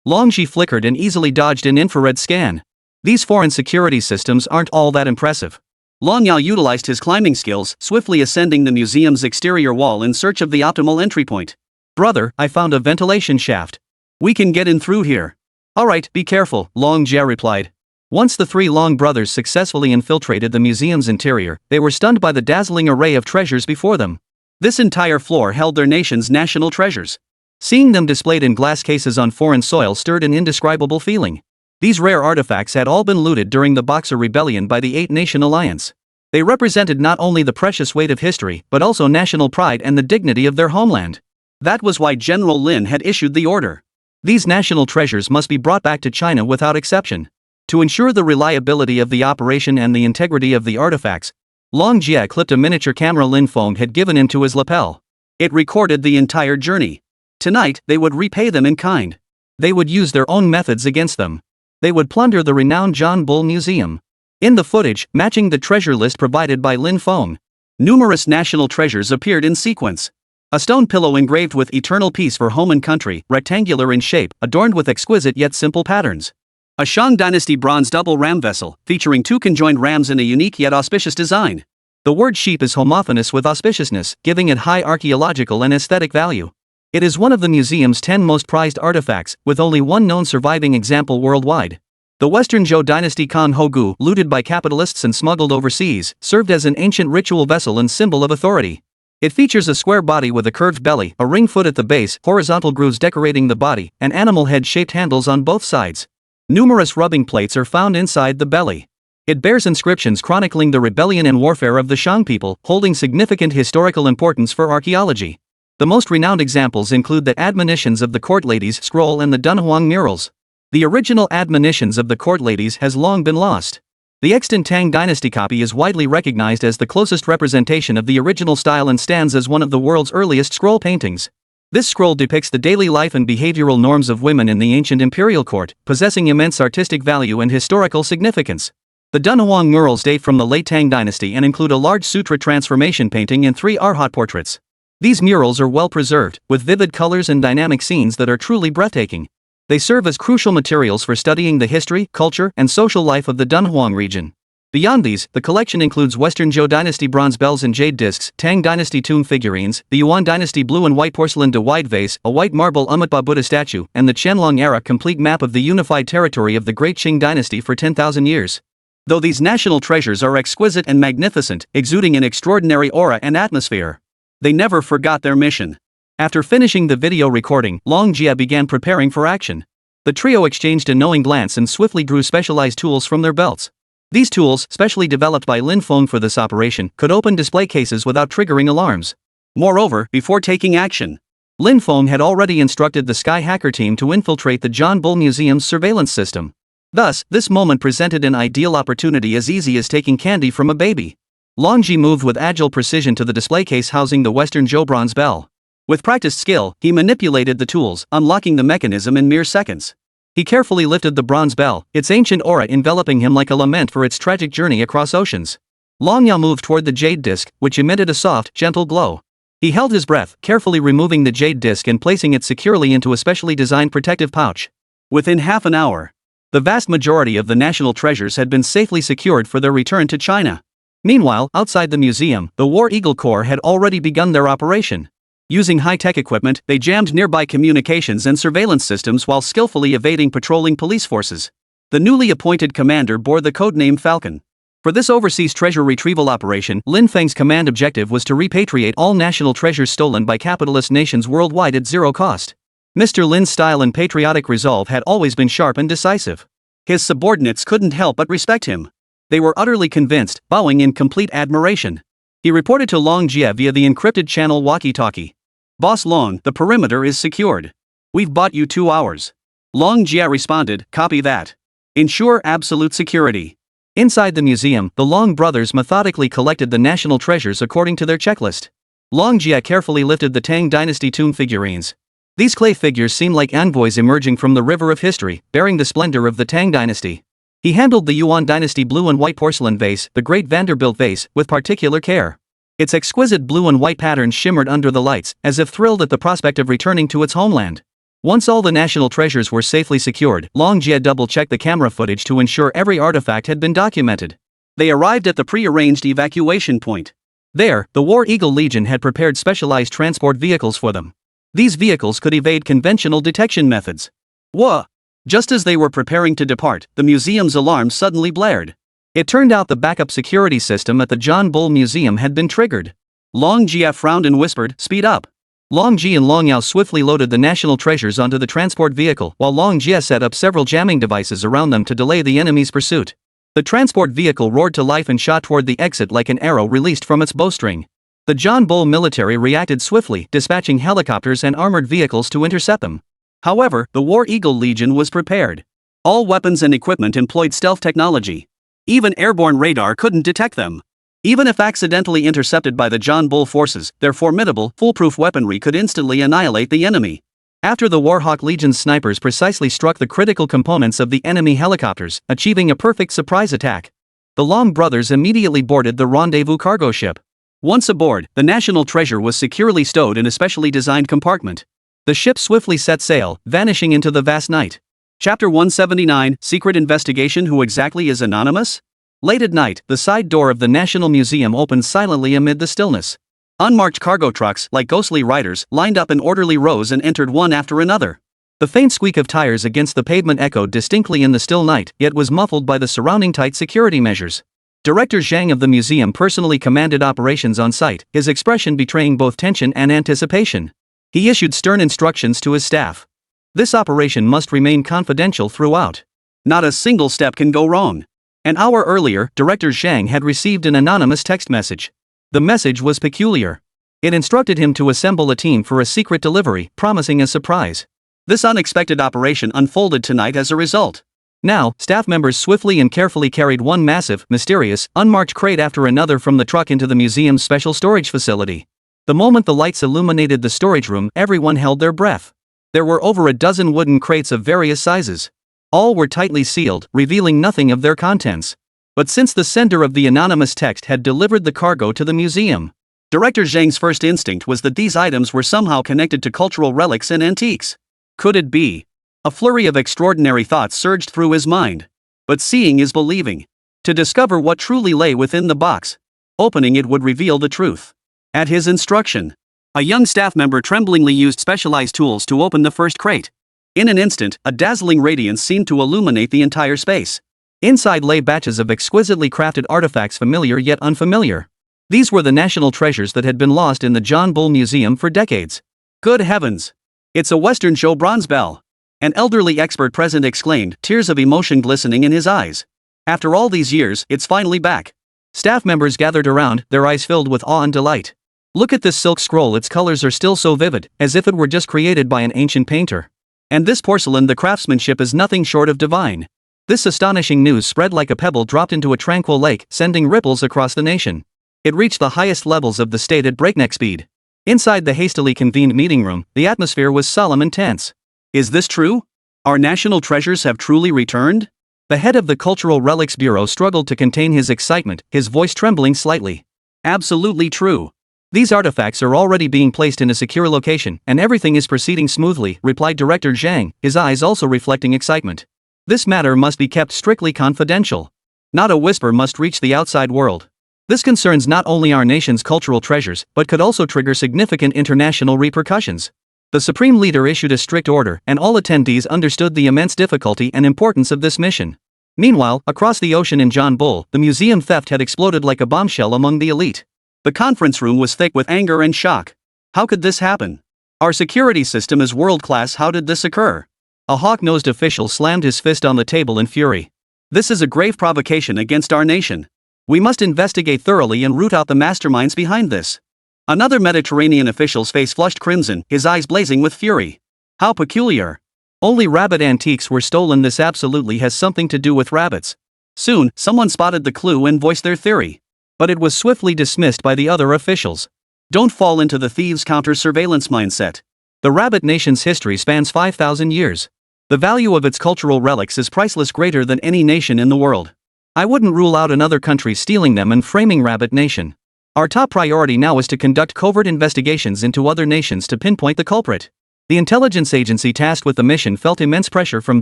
Long Ji flickered and easily dodged an infrared scan. These foreign security systems aren't all that impressive. Long Yao utilized his climbing skills, swiftly ascending the museum's exterior wall in search of the optimal entry point. Brother, I found a ventilation shaft. We can get in through here. Alright, be careful, Long Jie replied. Once the three Long brothers successfully infiltrated the museum's interior, they were stunned by the dazzling array of treasures before them. This entire floor held their nation's national treasures. Seeing them displayed in glass cases on foreign soil stirred an indescribable feeling. These rare artifacts had all been looted during the Boxer Rebellion by the Eight-Nation Alliance. They represented not only the precious weight of history, but also national pride and the dignity of their homeland. That was why General Lin had issued the order. These national treasures must be brought back to China without exception. To ensure the reliability of the operation and the integrity of the artifacts, Long Jie clipped a miniature camera Lin Feng had given him to his lapel. It recorded the entire journey. Tonight, they would repay them in kind. They would use their own methods against them. They would plunder the renowned John Bull Museum. In the footage, matching the treasure list provided by Lin Feng, numerous national treasures appeared in sequence. A stone pillow engraved with eternal peace for home and country, rectangular in shape, adorned with exquisite yet simple patterns. A Shang Dynasty bronze double ram vessel, featuring two conjoined rams in a unique yet auspicious design. The word sheep is homophonous with auspiciousness, giving it high archaeological and aesthetic value. It is one of the museum's 10 most prized artifacts, with only one known surviving example worldwide. The Western Zhou Dynasty Khan Hogu, looted by capitalists and smuggled overseas, served as an ancient ritual vessel and symbol of authority. It features a square body with a curved belly, a ring foot at the base, horizontal grooves decorating the body, and animal head-shaped handles on both sides. Numerous rubbing plates are found inside the belly. It bears inscriptions chronicling the rebellion and warfare of the Shang people, holding significant historical importance for archaeology. The most renowned examples include the Admonitions of the Court Ladies scroll and the Dunhuang murals. The original Admonitions of the Court Ladies has long been lost. The extant Tang Dynasty copy is widely recognized as the closest representation of the original style and stands as one of the world's earliest scroll paintings. This scroll depicts the daily life and behavioral norms of women in the ancient imperial court, possessing immense artistic value and historical significance. The Dunhuang murals date from the late Tang dynasty and include a large sutra transformation painting and 3 arhat portraits. These murals are well preserved, with vivid colors and dynamic scenes that are truly breathtaking. They serve as crucial materials for studying the history, culture, and social life of the Dunhuang region. Beyond these, the collection includes Western Zhou Dynasty bronze bells and jade discs, Tang Dynasty tomb figurines, the Yuan Dynasty blue and white porcelain de wide vase, a white marble Umatba Buddha statue, and the Qianlong era complete map of the unified territory of the Great Qing Dynasty for 10,000 years. Though these national treasures are exquisite and magnificent, exuding an extraordinary aura and atmosphere, they never forgot their mission. After finishing the video recording, Long Jia began preparing for action. The trio exchanged a knowing glance and swiftly drew specialized tools from their belts. These tools, specially developed by Lin Feng for this operation, could open display cases without triggering alarms. Moreover, before taking action, Lin Feng had already instructed the Sky Hacker team to infiltrate the John Bull Museum's surveillance system. Thus, this moment presented an ideal opportunity as easy as taking candy from a baby. Longji moved with agile precision to the display case housing the Western Zhou bronze bell. With practiced skill, he manipulated the tools, unlocking the mechanism in mere seconds. He carefully lifted the bronze bell, its ancient aura enveloping him like a lament for its tragic journey across oceans. Long Yao moved toward the jade disc, which emitted a soft, gentle glow. He held his breath, carefully removing the jade disc and placing it securely into a specially designed protective pouch. Within half an hour, the vast majority of the national treasures had been safely secured for their return to China. Meanwhile, outside the museum, the War Eagle Corps had already begun their operation. Using high-tech equipment, they jammed nearby communications and surveillance systems while skillfully evading patrolling police forces. The newly appointed commander bore the codename Falcon. For this overseas treasure retrieval operation, Lin Feng's command objective was to repatriate all national treasures stolen by capitalist nations worldwide at zero cost. Mr. Lin's style and patriotic resolve had always been sharp and decisive. His subordinates couldn't help but respect him. They were utterly convinced, bowing in complete admiration. He reported to Long Jia via the encrypted channel walkie-talkie. "Boss Long, the perimeter is secured. We've bought you 2 hours." Long Jia responded, "Copy that. Ensure absolute security." Inside the museum, the Long brothers methodically collected the national treasures according to their checklist. Long Jia carefully lifted the Tang Dynasty tomb figurines. These clay figures seemed like envoys emerging from the river of history, bearing the splendor of the Tang Dynasty. He handled the Yuan Dynasty blue and white porcelain vase, the Great Vanderbilt vase, with particular care. Its exquisite blue and white patterns shimmered under the lights, as if thrilled at the prospect of returning to its homeland. Once all the national treasures were safely secured, Long Jia double-checked the camera footage to ensure every artifact had been documented. They arrived at the pre-arranged evacuation point. There, the War Eagle Legion had prepared specialized transport vehicles for them. These vehicles could evade conventional detection methods. Whoa! Just as they were preparing to depart, the museum's alarm suddenly blared. It turned out the backup security system at the John Bull Museum had been triggered. Long Jia frowned and whispered, "Speed up." Long Ji and Long Yao swiftly loaded the national treasures onto the transport vehicle, while Long Jia set up several jamming devices around them to delay the enemy's pursuit. The transport vehicle roared to life and shot toward the exit like an arrow released from its bowstring. The John Bull military reacted swiftly, dispatching helicopters and armored vehicles to intercept them. However, the War Eagle Legion was prepared. All weapons and equipment employed stealth technology. Even airborne radar couldn't detect them. Even if accidentally intercepted by the John Bull forces, their formidable, foolproof weaponry could instantly annihilate the enemy. After the Warhawk Legion's snipers precisely struck the critical components of the enemy helicopters, achieving a perfect surprise attack, the Long brothers immediately boarded the rendezvous cargo ship. Once aboard, the national treasure was securely stowed in a specially designed compartment. The ship swiftly set sail, vanishing into the vast night. Chapter 179, Secret Investigation. Who exactly is Anonymous? Late at night, the side door of the National Museum opened silently amid the stillness. Unmarked cargo trucks, like ghostly riders, lined up in orderly rows and entered one after another. The faint squeak of tires against the pavement echoed distinctly in the still night, yet was muffled by the surrounding tight security measures. Director Zhang of the museum personally commanded operations on site, his expression betraying both tension and anticipation. He issued stern instructions to his staff. This operation must remain confidential throughout. Not a single step can go wrong. An hour earlier, Director Zhang had received an anonymous text message. The message was peculiar. It instructed him to assemble a team for a secret delivery, promising a surprise. This unexpected operation unfolded tonight as a result. Now, staff members swiftly and carefully carried one massive, mysterious, unmarked crate after another from the truck into the museum's special storage facility. The moment the lights illuminated the storage room, everyone held their breath. There were over a dozen wooden crates of various sizes. All were tightly sealed, revealing nothing of their contents. But since the sender of the anonymous text had delivered the cargo to the museum, Director Zhang's first instinct was that these items were somehow connected to cultural relics and antiques. Could it be? A flurry of extraordinary thoughts surged through his mind. But seeing is believing. To discover what truly lay within the box, opening it would reveal the truth. At his instruction, a young staff member tremblingly used specialized tools to open the first crate. In an instant, a dazzling radiance seemed to illuminate the entire space. Inside lay batches of exquisitely crafted artifacts, familiar yet unfamiliar. These were the national treasures that had been lost in the John Bull Museum for decades. Good heavens! It's a Western show bronze bell! An elderly expert present exclaimed, tears of emotion glistening in his eyes. After all these years, it's finally back. Staff members gathered around, their eyes filled with awe and delight. Look at this silk scroll, its colors are still so vivid, as if it were just created by an ancient painter. And this porcelain, the craftsmanship is nothing short of divine. This astonishing news spread like a pebble dropped into a tranquil lake, sending ripples across the nation. It reached the highest levels of the state at breakneck speed. Inside the hastily convened meeting room, the atmosphere was solemn and tense. Is this true? Our national treasures have truly returned? The head of the Cultural Relics Bureau struggled to contain his excitement, his voice trembling slightly. Absolutely true. These artifacts are already being placed in a secure location, and everything is proceeding smoothly, replied Director Zhang, his eyes also reflecting excitement. This matter must be kept strictly confidential. Not a whisper must reach the outside world. This concerns not only our nation's cultural treasures, but could also trigger significant international repercussions. The Supreme Leader issued a strict order, and all attendees understood the immense difficulty and importance of this mission. Meanwhile, across the ocean in John Bull, the museum theft had exploded like a bombshell among the elite. The conference room was thick with anger and shock. How could this happen? Our security system is world-class, how did this occur? A hawk-nosed official slammed his fist on the table in fury. This is a grave provocation against our nation. We must investigate thoroughly and root out the masterminds behind this. Another Mediterranean official's face flushed crimson, his eyes blazing with fury. How peculiar. Only rabbit antiques were stolen. This absolutely has something to do with rabbits. Soon, someone spotted the clue and voiced their theory. But it was swiftly dismissed by the other officials. Don't fall into the thieves' counter-surveillance mindset. The rabbit nation's history spans 5,000 years. The value of its cultural relics is priceless, greater than any nation in the world. I wouldn't rule out another country stealing them and framing Rabbit Nation. Our top priority now is to conduct covert investigations into other nations to pinpoint the culprit. The intelligence agency tasked with the mission felt immense pressure from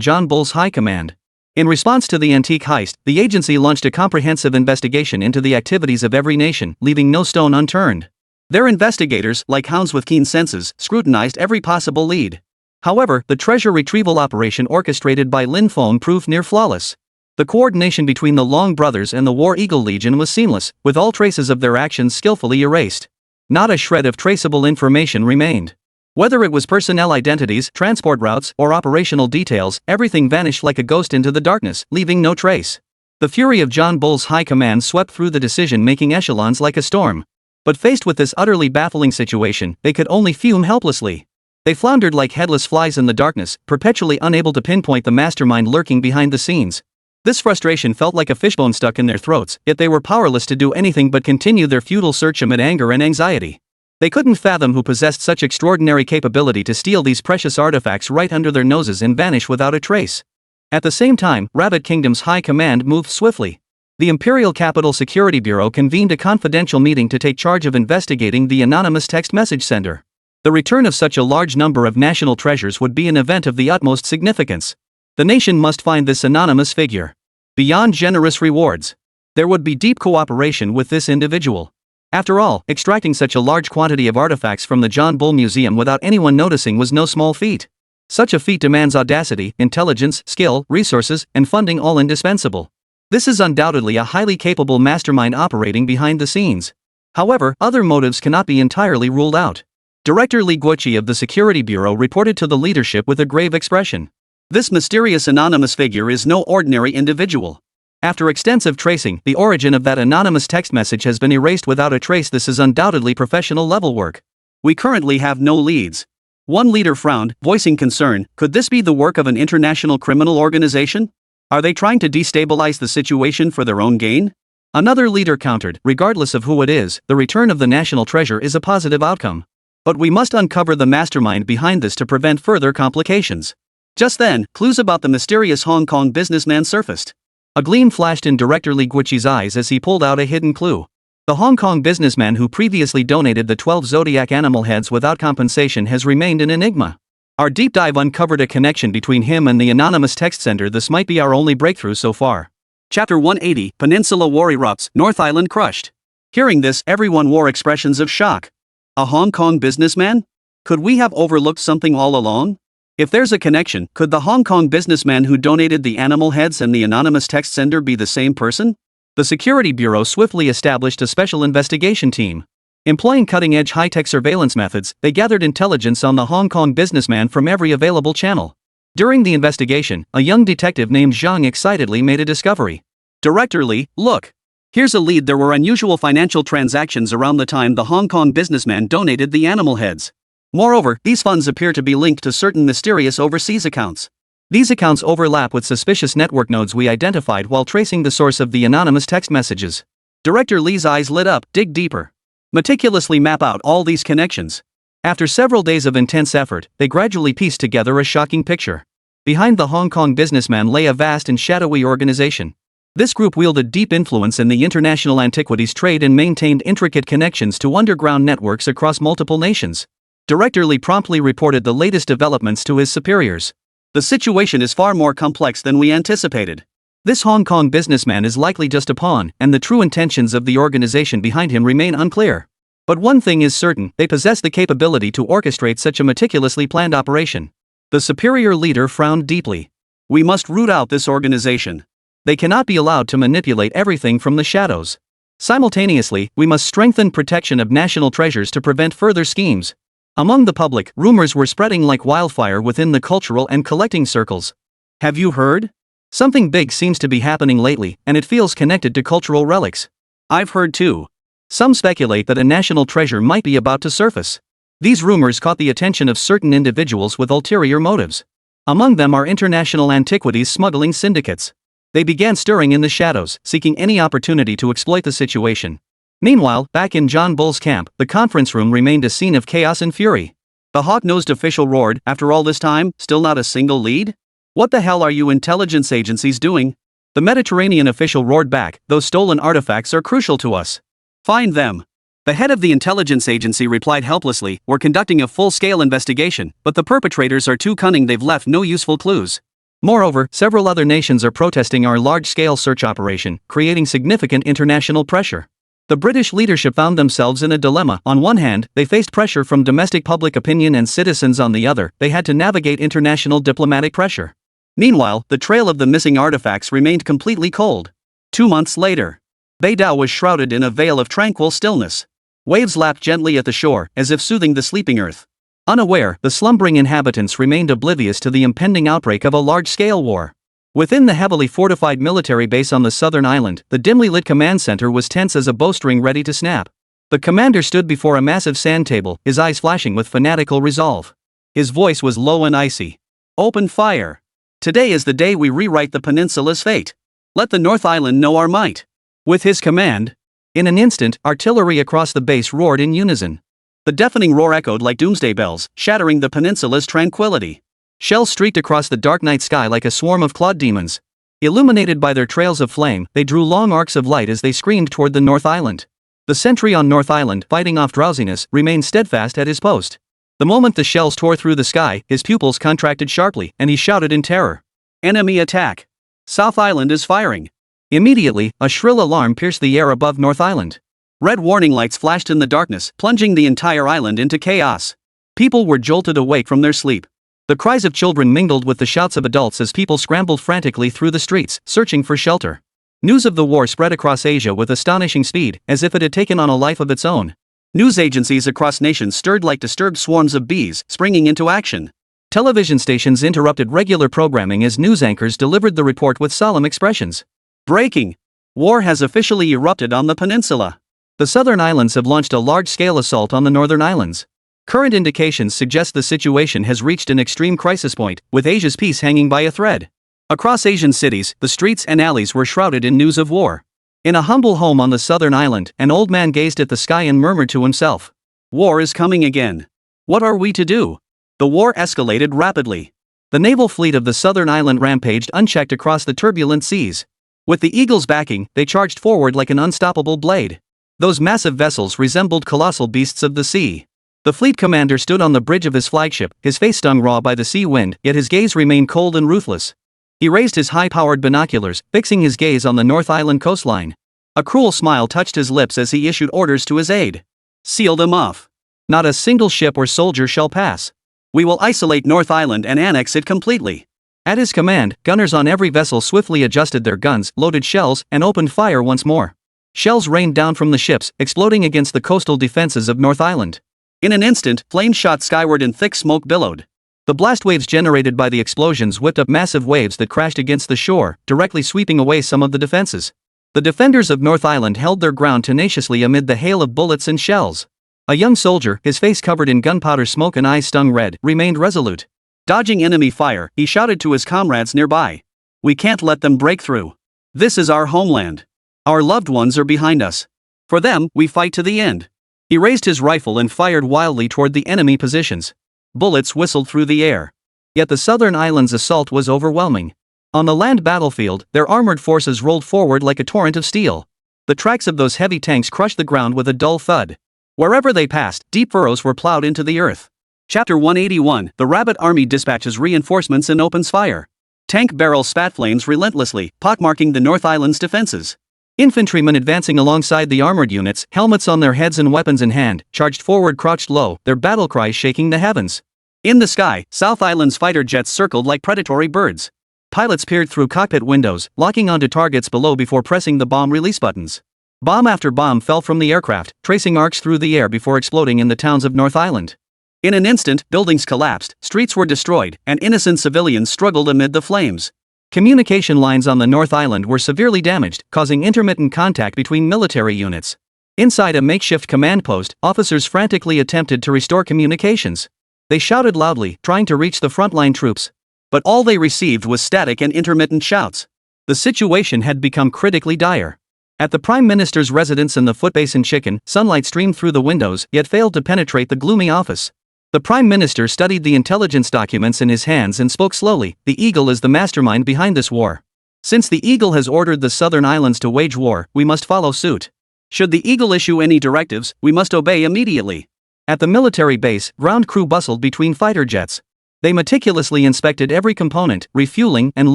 John Bull's high command. In response to the antique heist, the agency launched a comprehensive investigation into the activities of every nation, leaving no stone unturned. Their investigators, like hounds with keen senses, scrutinized every possible lead. However, the treasure retrieval operation orchestrated by Lin Feng proved near flawless. The coordination between the Long Brothers and the War Eagle Legion was seamless, with all traces of their actions skillfully erased. Not a shred of traceable information remained. Whether it was personnel identities, transport routes, or operational details, everything vanished like a ghost into the darkness, leaving no trace. The fury of John Bull's high command swept through the decision-making echelons like a storm. But faced with this utterly baffling situation, they could only fume helplessly. They floundered like headless flies in the darkness, perpetually unable to pinpoint the mastermind lurking behind the scenes. This frustration felt like a fishbone stuck in their throats, yet they were powerless to do anything but continue their futile search amid anger and anxiety. They couldn't fathom who possessed such extraordinary capability to steal these precious artifacts right under their noses and vanish without a trace. At the same time, Rabbit Kingdom's high command moved swiftly. The Imperial Capital Security Bureau convened a confidential meeting to take charge of investigating the anonymous text message sender. The return of such a large number of national treasures would be an event of the utmost significance. The nation must find this anonymous figure. Beyond generous rewards, there would be deep cooperation with this individual. After all, extracting such a large quantity of artifacts from the John Bull Museum without anyone noticing was no small feat. Such a feat demands audacity, intelligence, skill, resources, and funding, all indispensable. This is undoubtedly a highly capable mastermind operating behind the scenes. However, other motives cannot be entirely ruled out. Director Li Guoqi of the Security Bureau reported to the leadership with a grave expression. This mysterious anonymous figure is no ordinary individual. After extensive tracing, the origin of that anonymous text message has been erased without a trace. This is undoubtedly professional level work. We currently have no leads. One leader frowned, voicing concern. Could this be the work of an international criminal organization? Are they trying to destabilize the situation for their own gain? Another leader countered, regardless of who it is, the return of the national treasure is a positive outcome. But we must uncover the mastermind behind this to prevent further complications. Just then, clues about the mysterious Hong Kong businessman surfaced. A gleam flashed in Director Li Guiqi's eyes as he pulled out a hidden clue. The Hong Kong businessman who previously donated the 12 zodiac animal heads without compensation has remained an enigma. Our deep dive uncovered a connection between him and the anonymous text sender. This might be our only breakthrough so far. Chapter 180, Peninsula War erupts, North Island crushed. Hearing this, everyone wore expressions of shock. A Hong Kong businessman? Could we have overlooked something all along? If there's a connection, could the Hong Kong businessman who donated the animal heads and the anonymous text sender be the same person? The Security Bureau swiftly established a special investigation team. Employing cutting-edge high-tech surveillance methods, they gathered intelligence on the Hong Kong businessman from every available channel. During the investigation, a young detective named Zhang excitedly made a discovery. Director Li, look. Here's a lead. There were unusual financial transactions around the time the Hong Kong businessman donated the animal heads. Moreover, these funds appear to be linked to certain mysterious overseas accounts. These accounts overlap with suspicious network nodes we identified while tracing the source of the anonymous text messages. Director Li's eyes lit up. Dig deeper. Meticulously map out all these connections. After several days of intense effort, they gradually pieced together a shocking picture. Behind the Hong Kong businessman lay a vast and shadowy organization. This group wielded deep influence in the international antiquities trade and maintained intricate connections to underground networks across multiple nations. Director Li promptly reported the latest developments to his superiors. The situation is far more complex than we anticipated. This Hong Kong businessman is likely just a pawn, and the true intentions of the organization behind him remain unclear. But one thing is certain, they possess the capability to orchestrate such a meticulously planned operation. The superior leader frowned deeply. We must root out this organization. They cannot be allowed to manipulate everything from the shadows. Simultaneously, we must strengthen protection of national treasures to prevent further schemes. Among the public, rumors were spreading like wildfire within the cultural and collecting circles. Have you heard? Something big seems to be happening lately, and it feels connected to cultural relics. I've heard too. Some speculate that a national treasure might be about to surface. These rumors caught the attention of certain individuals with ulterior motives. Among them are international antiquities smuggling syndicates. They began stirring in the shadows, seeking any opportunity to exploit the situation. Meanwhile, back in John Bull's camp, the conference room remained a scene of chaos and fury. The hawk-nosed official roared, "After all this time, still not a single lead? What the hell are you intelligence agencies doing?" The Mediterranean official roared back, "Those stolen artifacts are crucial to us. Find them." The head of the intelligence agency replied helplessly, "We're conducting a full-scale investigation, but the perpetrators are too cunning. They've left no useful clues. Moreover, several other nations are protesting our large-scale search operation, creating significant international pressure." The British leadership found themselves in a dilemma. On one hand, they faced pressure from domestic public opinion and citizens. On the other, they had to navigate international diplomatic pressure. Meanwhile, the trail of the missing artifacts remained completely cold. 2 months later, Beidao was shrouded in a veil of tranquil stillness. Waves lapped gently at the shore, as if soothing the sleeping earth. Unaware, the slumbering inhabitants remained oblivious to the impending outbreak of a large-scale war. Within the heavily fortified military base on the southern island, the dimly lit command center was tense as a bowstring ready to snap. The commander stood before a massive sand table, his eyes flashing with fanatical resolve. His voice was low and icy. "Open fire. Today is the day we rewrite the peninsula's fate. Let the North Island know our might." With his command, in an instant, artillery across the base roared in unison. The deafening roar echoed like doomsday bells, shattering the peninsula's tranquility. Shells streaked across the dark night sky like a swarm of clawed demons. Illuminated by their trails of flame, they drew long arcs of light as they screamed toward the North Island. The sentry on North Island, fighting off drowsiness, remained steadfast at his post. The moment the shells tore through the sky, his pupils contracted sharply, and he shouted in terror. "Enemy attack! South Island is firing!" Immediately, a shrill alarm pierced the air above North Island. Red warning lights flashed in the darkness, plunging the entire island into chaos. People were jolted awake from their sleep. The cries of children mingled with the shouts of adults as people scrambled frantically through the streets, searching for shelter. News of the war spread across Asia with astonishing speed, as if it had taken on a life of its own. News agencies across nations stirred like disturbed swarms of bees, springing into action. Television stations interrupted regular programming as news anchors delivered the report with solemn expressions. Breaking! War has officially erupted on the peninsula. The southern islands have launched a large-scale assault on the northern islands. Current indications suggest the situation has reached an extreme crisis point, with Asia's peace hanging by a thread. Across Asian cities, the streets and alleys were shrouded in news of war. In a humble home on the southern island, an old man gazed at the sky and murmured to himself, "War is coming again. What are we to do?" The war escalated rapidly. The naval fleet of the southern island rampaged unchecked across the turbulent seas. With the Eagle's backing, they charged forward like an unstoppable blade. Those massive vessels resembled colossal beasts of the sea. The fleet commander stood on the bridge of his flagship, his face stung raw by the sea wind, yet his gaze remained cold and ruthless. He raised his high-powered binoculars, fixing his gaze on the North Island coastline. A cruel smile touched his lips as he issued orders to his aide. "Seal them off. Not a single ship or soldier shall pass. We will isolate North Island and annex it completely." At his command, gunners on every vessel swiftly adjusted their guns, loaded shells, and opened fire once more. Shells rained down from the ships, exploding against the coastal defenses of North Island. In an instant, flames shot skyward and thick smoke billowed. The blast waves generated by the explosions whipped up massive waves that crashed against the shore, directly sweeping away some of the defenses. The defenders of North Island held their ground tenaciously amid the hail of bullets and shells. A young soldier, his face covered in gunpowder smoke and eyes stung red, remained resolute. Dodging enemy fire, he shouted to his comrades nearby, "We can't let them break through. This is our homeland. Our loved ones are behind us. For them, we fight to the end." He raised his rifle and fired wildly toward the enemy positions. Bullets whistled through the air. Yet the southern island's assault was overwhelming. On the land battlefield, their armored forces rolled forward like a torrent of steel. The tracks of those heavy tanks crushed the ground with a dull thud. Wherever they passed, deep furrows were plowed into the earth. Chapter 181, The Rabbit Army dispatches reinforcements and opens fire. Tank barrels spat flames relentlessly, pockmarking the North Island's defenses. Infantrymen advancing alongside the armored units, helmets on their heads and weapons in hand, charged forward crouched low, their battle cries shaking the heavens. In the sky, South Island's fighter jets circled like predatory birds. Pilots peered through cockpit windows, locking onto targets below before pressing the bomb release buttons. Bomb after bomb fell from the aircraft, tracing arcs through the air before exploding in the towns of North Island. In an instant, buildings collapsed, streets were destroyed, and innocent civilians struggled amid the flames. Communication lines on the North Island were severely damaged, causing intermittent contact between military units. Inside a makeshift command post, officers frantically attempted to restore communications. They shouted loudly, trying to reach the frontline troops. But all they received was static and intermittent shouts. The situation had become critically dire. At the Prime Minister's residence in the Footbasin Chicken, sunlight streamed through the windows, yet failed to penetrate the gloomy office. The Prime Minister studied the intelligence documents in his hands and spoke slowly. "The Eagle is the mastermind behind this war. Since the Eagle has ordered the southern islands to wage war, we must follow suit. Should the Eagle issue any directives, we must obey immediately." At the military base, ground crew bustled between fighter jets. They meticulously inspected every component, refueling and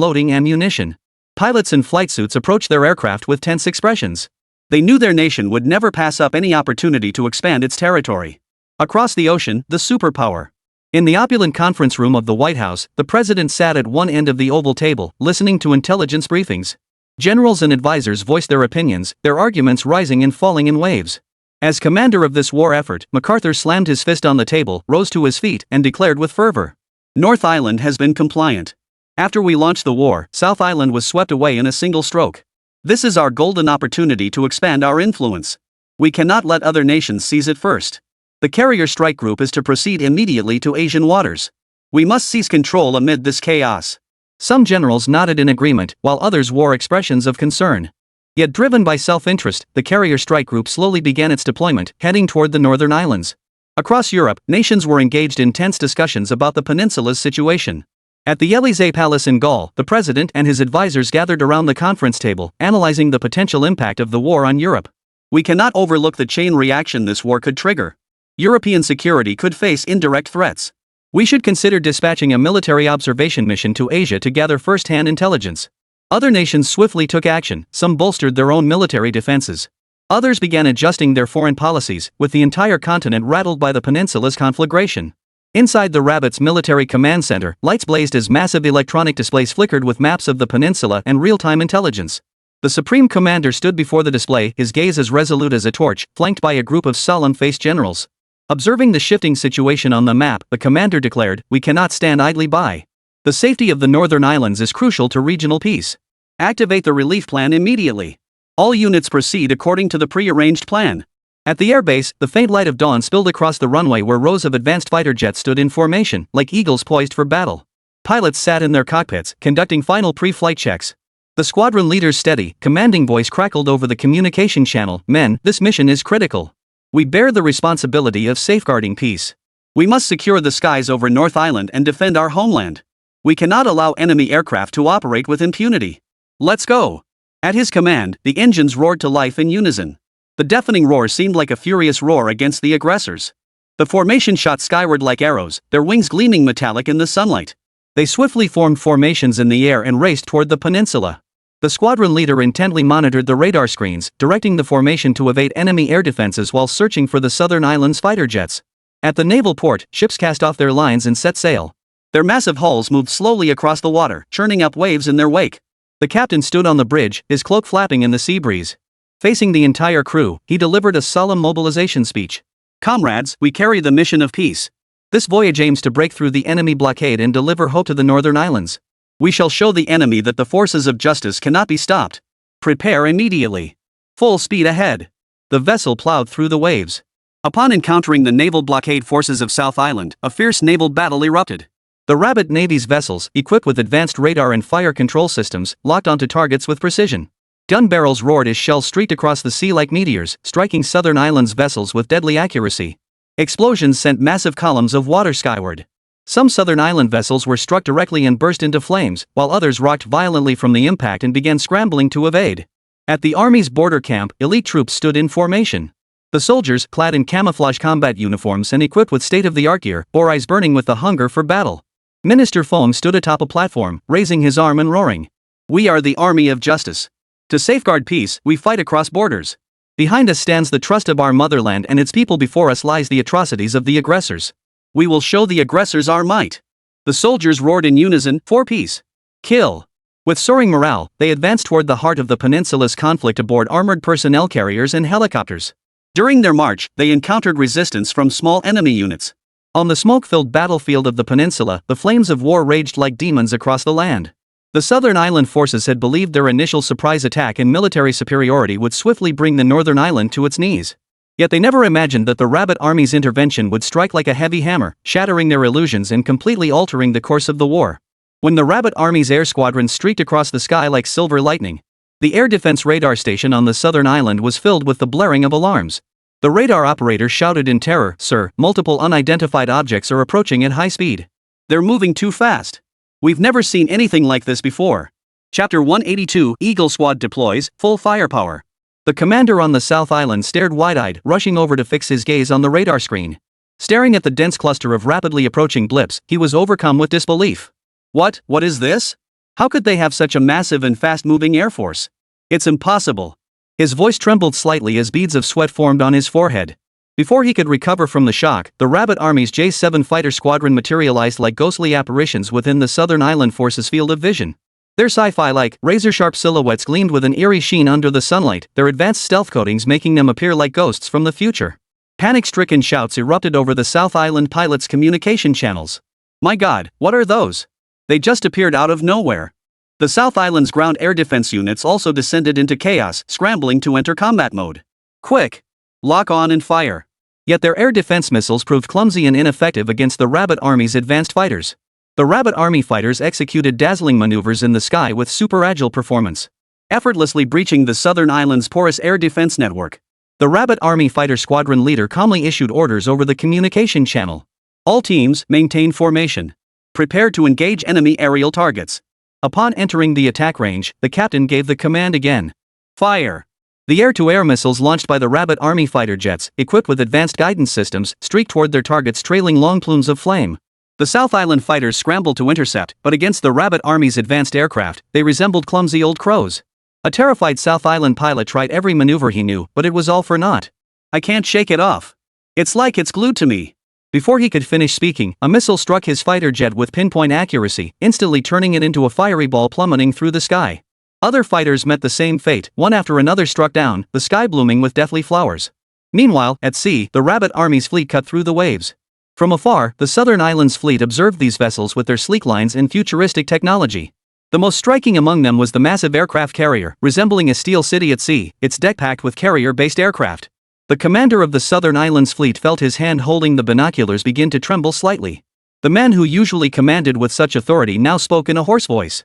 loading ammunition. Pilots in flight suits approached their aircraft with tense expressions. They knew their nation would never pass up any opportunity to expand its territory. Across the ocean, the superpower. In the opulent conference room of the White House, the president sat at one end of the Oval Table, listening to intelligence briefings. Generals and advisors voiced their opinions, their arguments rising and falling in waves. As commander of this war effort, MacArthur slammed his fist on the table, rose to his feet, and declared with fervor, "North Island has been compliant. After we launched the war, South Island was swept away in a single stroke. This is our golden opportunity to expand our influence. We cannot let other nations seize it first. The carrier strike group is to proceed immediately to Asian waters. We must seize control amid this chaos." Some generals nodded in agreement, while others wore expressions of concern. Yet driven by self-interest, the carrier strike group slowly began its deployment, heading toward the northern islands. Across Europe, nations were engaged in tense discussions about the peninsula's situation. At the Élysée Palace in Gaul, the president and his advisors gathered around the conference table, analyzing the potential impact of the war on Europe. "We cannot overlook the chain reaction this war could trigger. European security could face indirect threats. We should consider dispatching a military observation mission to Asia to gather first-hand intelligence." Other nations swiftly took action, some bolstered their own military defenses. Others began adjusting their foreign policies, with the entire continent rattled by the peninsula's conflagration. Inside the Rabbit's military command center, lights blazed as massive electronic displays flickered with maps of the peninsula and real-time intelligence. The Supreme Commander stood before the display, his gaze as resolute as a torch, flanked by a group of solemn-faced generals. Observing the shifting situation on the map, the commander declared, "We cannot stand idly by. The safety of the northern islands is crucial to regional peace. Activate the relief plan immediately. All units proceed according to the pre-arranged plan." At the airbase, the faint light of dawn spilled across the runway where rows of advanced fighter jets stood in formation, like eagles poised for battle. Pilots sat in their cockpits, conducting final pre-flight checks. The squadron leader's steady, commanding voice crackled over the communication channel. Men, this mission is critical. We bear the responsibility of safeguarding peace. We must secure the skies over North Island and defend our homeland. We cannot allow enemy aircraft to operate with impunity. Let's go. At his command, the engines roared to life in unison. The deafening roar seemed like a furious roar against the aggressors. The formation shot skyward like arrows, their wings gleaming metallic in the sunlight. They swiftly formed formations in the air and raced toward the peninsula. The squadron leader intently monitored the radar screens, directing the formation to evade enemy air defenses while searching for the southern island's fighter jets. At the naval port, ships cast off their lines and set sail. Their massive hulls moved slowly across the water, churning up waves in their wake. The captain stood on the bridge, his cloak flapping in the sea breeze. Facing the entire crew, he delivered a solemn mobilization speech. Comrades, we carry the mission of peace. This voyage aims to break through the enemy blockade and deliver hope to the northern islands. We shall show the enemy that the forces of justice cannot be stopped. Prepare immediately. Full speed ahead. The vessel plowed through the waves. Upon encountering the naval blockade forces of South Island, a fierce naval battle erupted. The Rabbit Navy's vessels, equipped with advanced radar and fire control systems, locked onto targets with precision. Gun barrels roared as shells streaked across the sea like meteors, striking Southern Island's vessels with deadly accuracy. Explosions sent massive columns of water skyward. Some Southern Island vessels were struck directly and burst into flames, while others rocked violently from the impact and began scrambling to evade. At the Army's border camp, elite troops stood in formation. The soldiers, clad in camouflage combat uniforms and equipped with state-of-the-art gear, bore eyes burning with the hunger for battle. Minister Foam stood atop a platform, raising his arm and roaring. We are the Army of Justice. To safeguard peace, we fight across borders. Behind us stands the trust of our motherland and its people, before us lies the atrocities of the aggressors. We will show the aggressors our might. The soldiers roared in unison, for peace. Kill. With soaring morale, they advanced toward the heart of the peninsula's conflict aboard armored personnel carriers and helicopters. During their march, they encountered resistance from small enemy units. On the smoke-filled battlefield of the peninsula, the flames of war raged like demons across the land. The Southern Island forces had believed their initial surprise attack and military superiority would swiftly bring the Northern Island to its knees. Yet they never imagined that the Rabbit Army's intervention would strike like a heavy hammer, shattering their illusions and completely altering the course of the war. When the Rabbit Army's air squadron streaked across the sky like silver lightning, the air defense radar station on the Southern Island was filled with the blaring of alarms. The radar operator shouted in terror, "Sir, multiple unidentified objects are approaching at high speed. They're moving too fast. We've never seen anything like this before." Chapter 182, Eagle Squad deploys, full firepower. The commander on the South Island stared wide-eyed, rushing over to fix his gaze on the radar screen. Staring at the dense cluster of rapidly approaching blips, he was overcome with disbelief. What is this? How could they have such a massive and fast-moving air force? It's impossible. His voice trembled slightly as beads of sweat formed on his forehead. Before he could recover from the shock, the Rabbit Army's J-7 fighter squadron materialized like ghostly apparitions within the Southern Island Force's field of vision. Their sci-fi-like, razor-sharp silhouettes gleamed with an eerie sheen under the sunlight, their advanced stealth coatings making them appear like ghosts from the future. Panic-stricken shouts erupted over the South Island pilots' communication channels. My God, what are those? They just appeared out of nowhere. The South Island's ground air defense units also descended into chaos, scrambling to enter combat mode. Quick! Lock on and fire. Yet their air defense missiles proved clumsy and ineffective against the Rabbit Army's advanced fighters. The Rabbit Army fighters executed dazzling maneuvers in the sky with super-agile performance, effortlessly breaching the Southern Island's porous air defense network. The Rabbit Army fighter squadron leader calmly issued orders over the communication channel. All teams, maintain formation. Prepare to engage enemy aerial targets. Upon entering the attack range, the captain gave the command again. Fire! The air-to-air missiles launched by the Rabbit Army fighter jets, equipped with advanced guidance systems, streaked toward their targets trailing long plumes of flame. The South Island fighters scrambled to intercept, but against the Rabbit Army's advanced aircraft, they resembled clumsy old crows. A terrified South Island pilot tried every maneuver he knew, but it was all for naught. I can't shake it off. It's like it's glued to me. Before he could finish speaking, a missile struck his fighter jet with pinpoint accuracy, instantly turning it into a fiery ball plummeting through the sky. Other fighters met the same fate, one after another struck down, the sky blooming with deathly flowers. Meanwhile, at sea, the Rabbit Army's fleet cut through the waves. From afar, the Southern Islands fleet observed these vessels with their sleek lines and futuristic technology. The most striking among them was the massive aircraft carrier, resembling a steel city at sea, its deck packed with carrier-based aircraft. The commander of the Southern Islands fleet felt his hand holding the binoculars begin to tremble slightly. The man who usually commanded with such authority now spoke in a hoarse voice.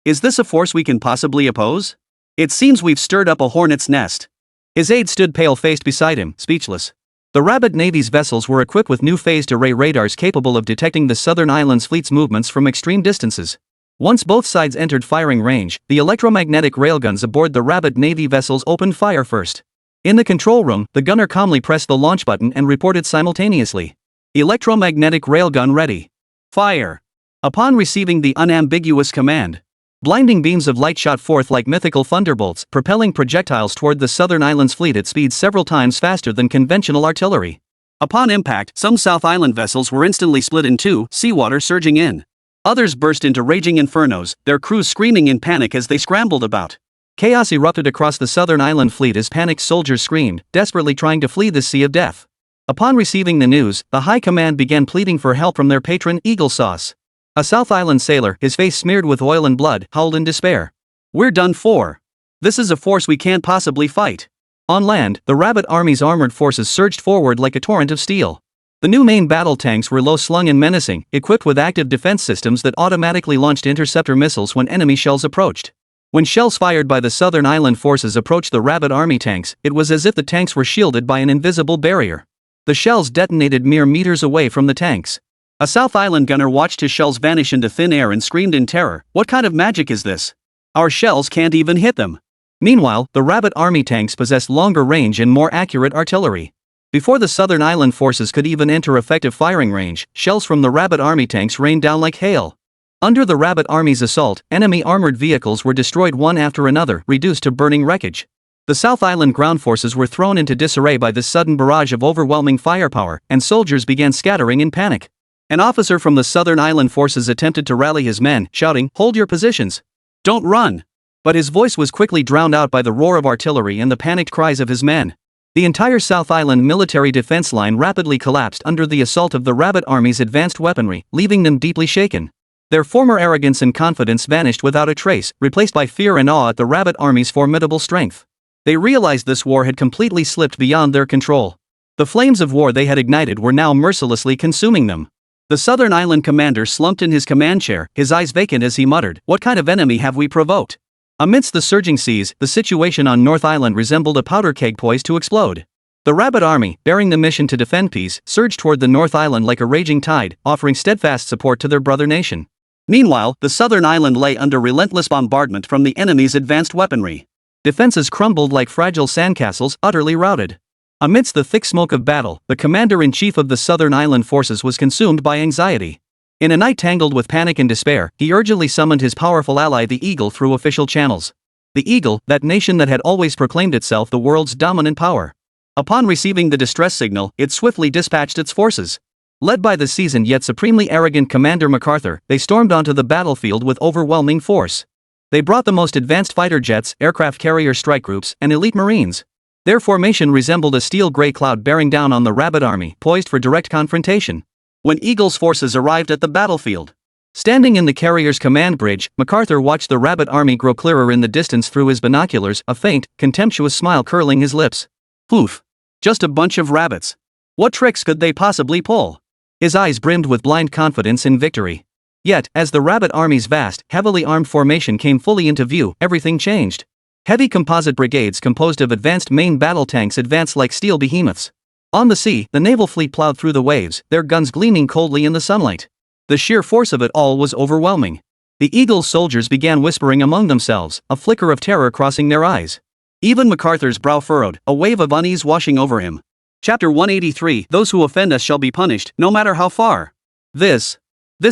Is this a force we can possibly oppose? It seems we've stirred up a hornet's nest. His aide stood pale-faced beside him, speechless. The Rabbit Navy's vessels were equipped with new phased-array radars capable of detecting the Southern Islands fleet's movements from extreme distances. Once both sides entered firing range, the electromagnetic railguns aboard the Rabbit Navy vessels opened fire first. In the control room, the gunner calmly pressed the launch button and reported simultaneously. Electromagnetic railgun ready. Fire. Upon receiving the unambiguous command, blinding beams of light shot forth like mythical thunderbolts, propelling projectiles toward the Southern Islands fleet at speeds several times faster than conventional artillery. Upon impact, some South Island vessels were instantly split in two, seawater surging in. Others burst into raging infernos, their crews screaming in panic as they scrambled about. Chaos erupted across the Southern Island fleet as panicked soldiers screamed, desperately trying to flee this sea of death. Upon receiving the news, the High Command began pleading for help from their patron, Eagle Sauce. A South Island sailor, his face smeared with oil and blood, howled in despair. "We're done for. This is a force we can't possibly fight." On land, the Rabbit Army's armored forces surged forward like a torrent of steel. The new main battle tanks were low-slung and menacing, equipped with active defense systems that automatically launched interceptor missiles when enemy shells approached. When shells fired by the Southern Island forces approached the Rabbit Army tanks, it was as if the tanks were shielded by an invisible barrier. The shells detonated mere meters away from the tanks. A South Island gunner watched his shells vanish into thin air and screamed in terror, "What kind of magic is this? Our shells can't even hit them." Meanwhile, the Rabbit Army tanks possessed longer range and more accurate artillery. Before the Southern Island forces could even enter effective firing range, shells from the Rabbit Army tanks rained down like hail. Under the Rabbit Army's assault, enemy armored vehicles were destroyed one after another, reduced to burning wreckage. The South Island ground forces were thrown into disarray by this sudden barrage of overwhelming firepower, and soldiers began scattering in panic. An officer from the Southern Island forces attempted to rally his men, shouting, "Hold your positions! Don't run!" But his voice was quickly drowned out by the roar of artillery and the panicked cries of his men. The entire South Island military defense line rapidly collapsed under the assault of the Rabbit Army's advanced weaponry, leaving them deeply shaken. Their former arrogance and confidence vanished without a trace, replaced by fear and awe at the Rabbit Army's formidable strength. They realized this war had completely slipped beyond their control. The flames of war they had ignited were now mercilessly consuming them. The Southern Island commander slumped in his command chair, his eyes vacant as he muttered, "What kind of enemy have we provoked?" Amidst the surging seas, the situation on North Island resembled a powder keg poised to explode. The Rabbit Army, bearing the mission to defend peace, surged toward the North Island like a raging tide, offering steadfast support to their brother nation. Meanwhile, the Southern Island lay under relentless bombardment from the enemy's advanced weaponry. Defenses crumbled like fragile sandcastles, utterly routed. Amidst the thick smoke of battle, the commander-in-chief of the Southern Island forces was consumed by anxiety. In a night tangled with panic and despair, he urgently summoned his powerful ally the Eagle through official channels. The Eagle, that nation that had always proclaimed itself the world's dominant power. Upon receiving the distress signal, it swiftly dispatched its forces. Led by the seasoned yet supremely arrogant Commander MacArthur, they stormed onto the battlefield with overwhelming force. They brought the most advanced fighter jets, aircraft carrier strike groups, and elite marines. Their formation resembled a steel-gray cloud bearing down on the Rabbit Army, poised for direct confrontation. When Eagle's forces arrived at the battlefield, standing in the carrier's command bridge, MacArthur watched the Rabbit Army grow clearer in the distance through his binoculars, a faint, contemptuous smile curling his lips. Poof. Just a bunch of rabbits. What tricks could they possibly pull? His eyes brimmed with blind confidence in victory. Yet, as the Rabbit Army's vast, heavily armed formation came fully into view, everything changed. Heavy composite brigades composed of advanced main battle tanks advanced like steel behemoths. On the sea, the naval fleet plowed through the waves, their guns gleaming coldly in the sunlight. The sheer force of it all was overwhelming. The Eagle's soldiers began whispering among themselves, a flicker of terror crossing their eyes. Even MacArthur's brow furrowed, a wave of unease washing over him. Chapter 183, Those who offend us shall be punished, no matter how far. This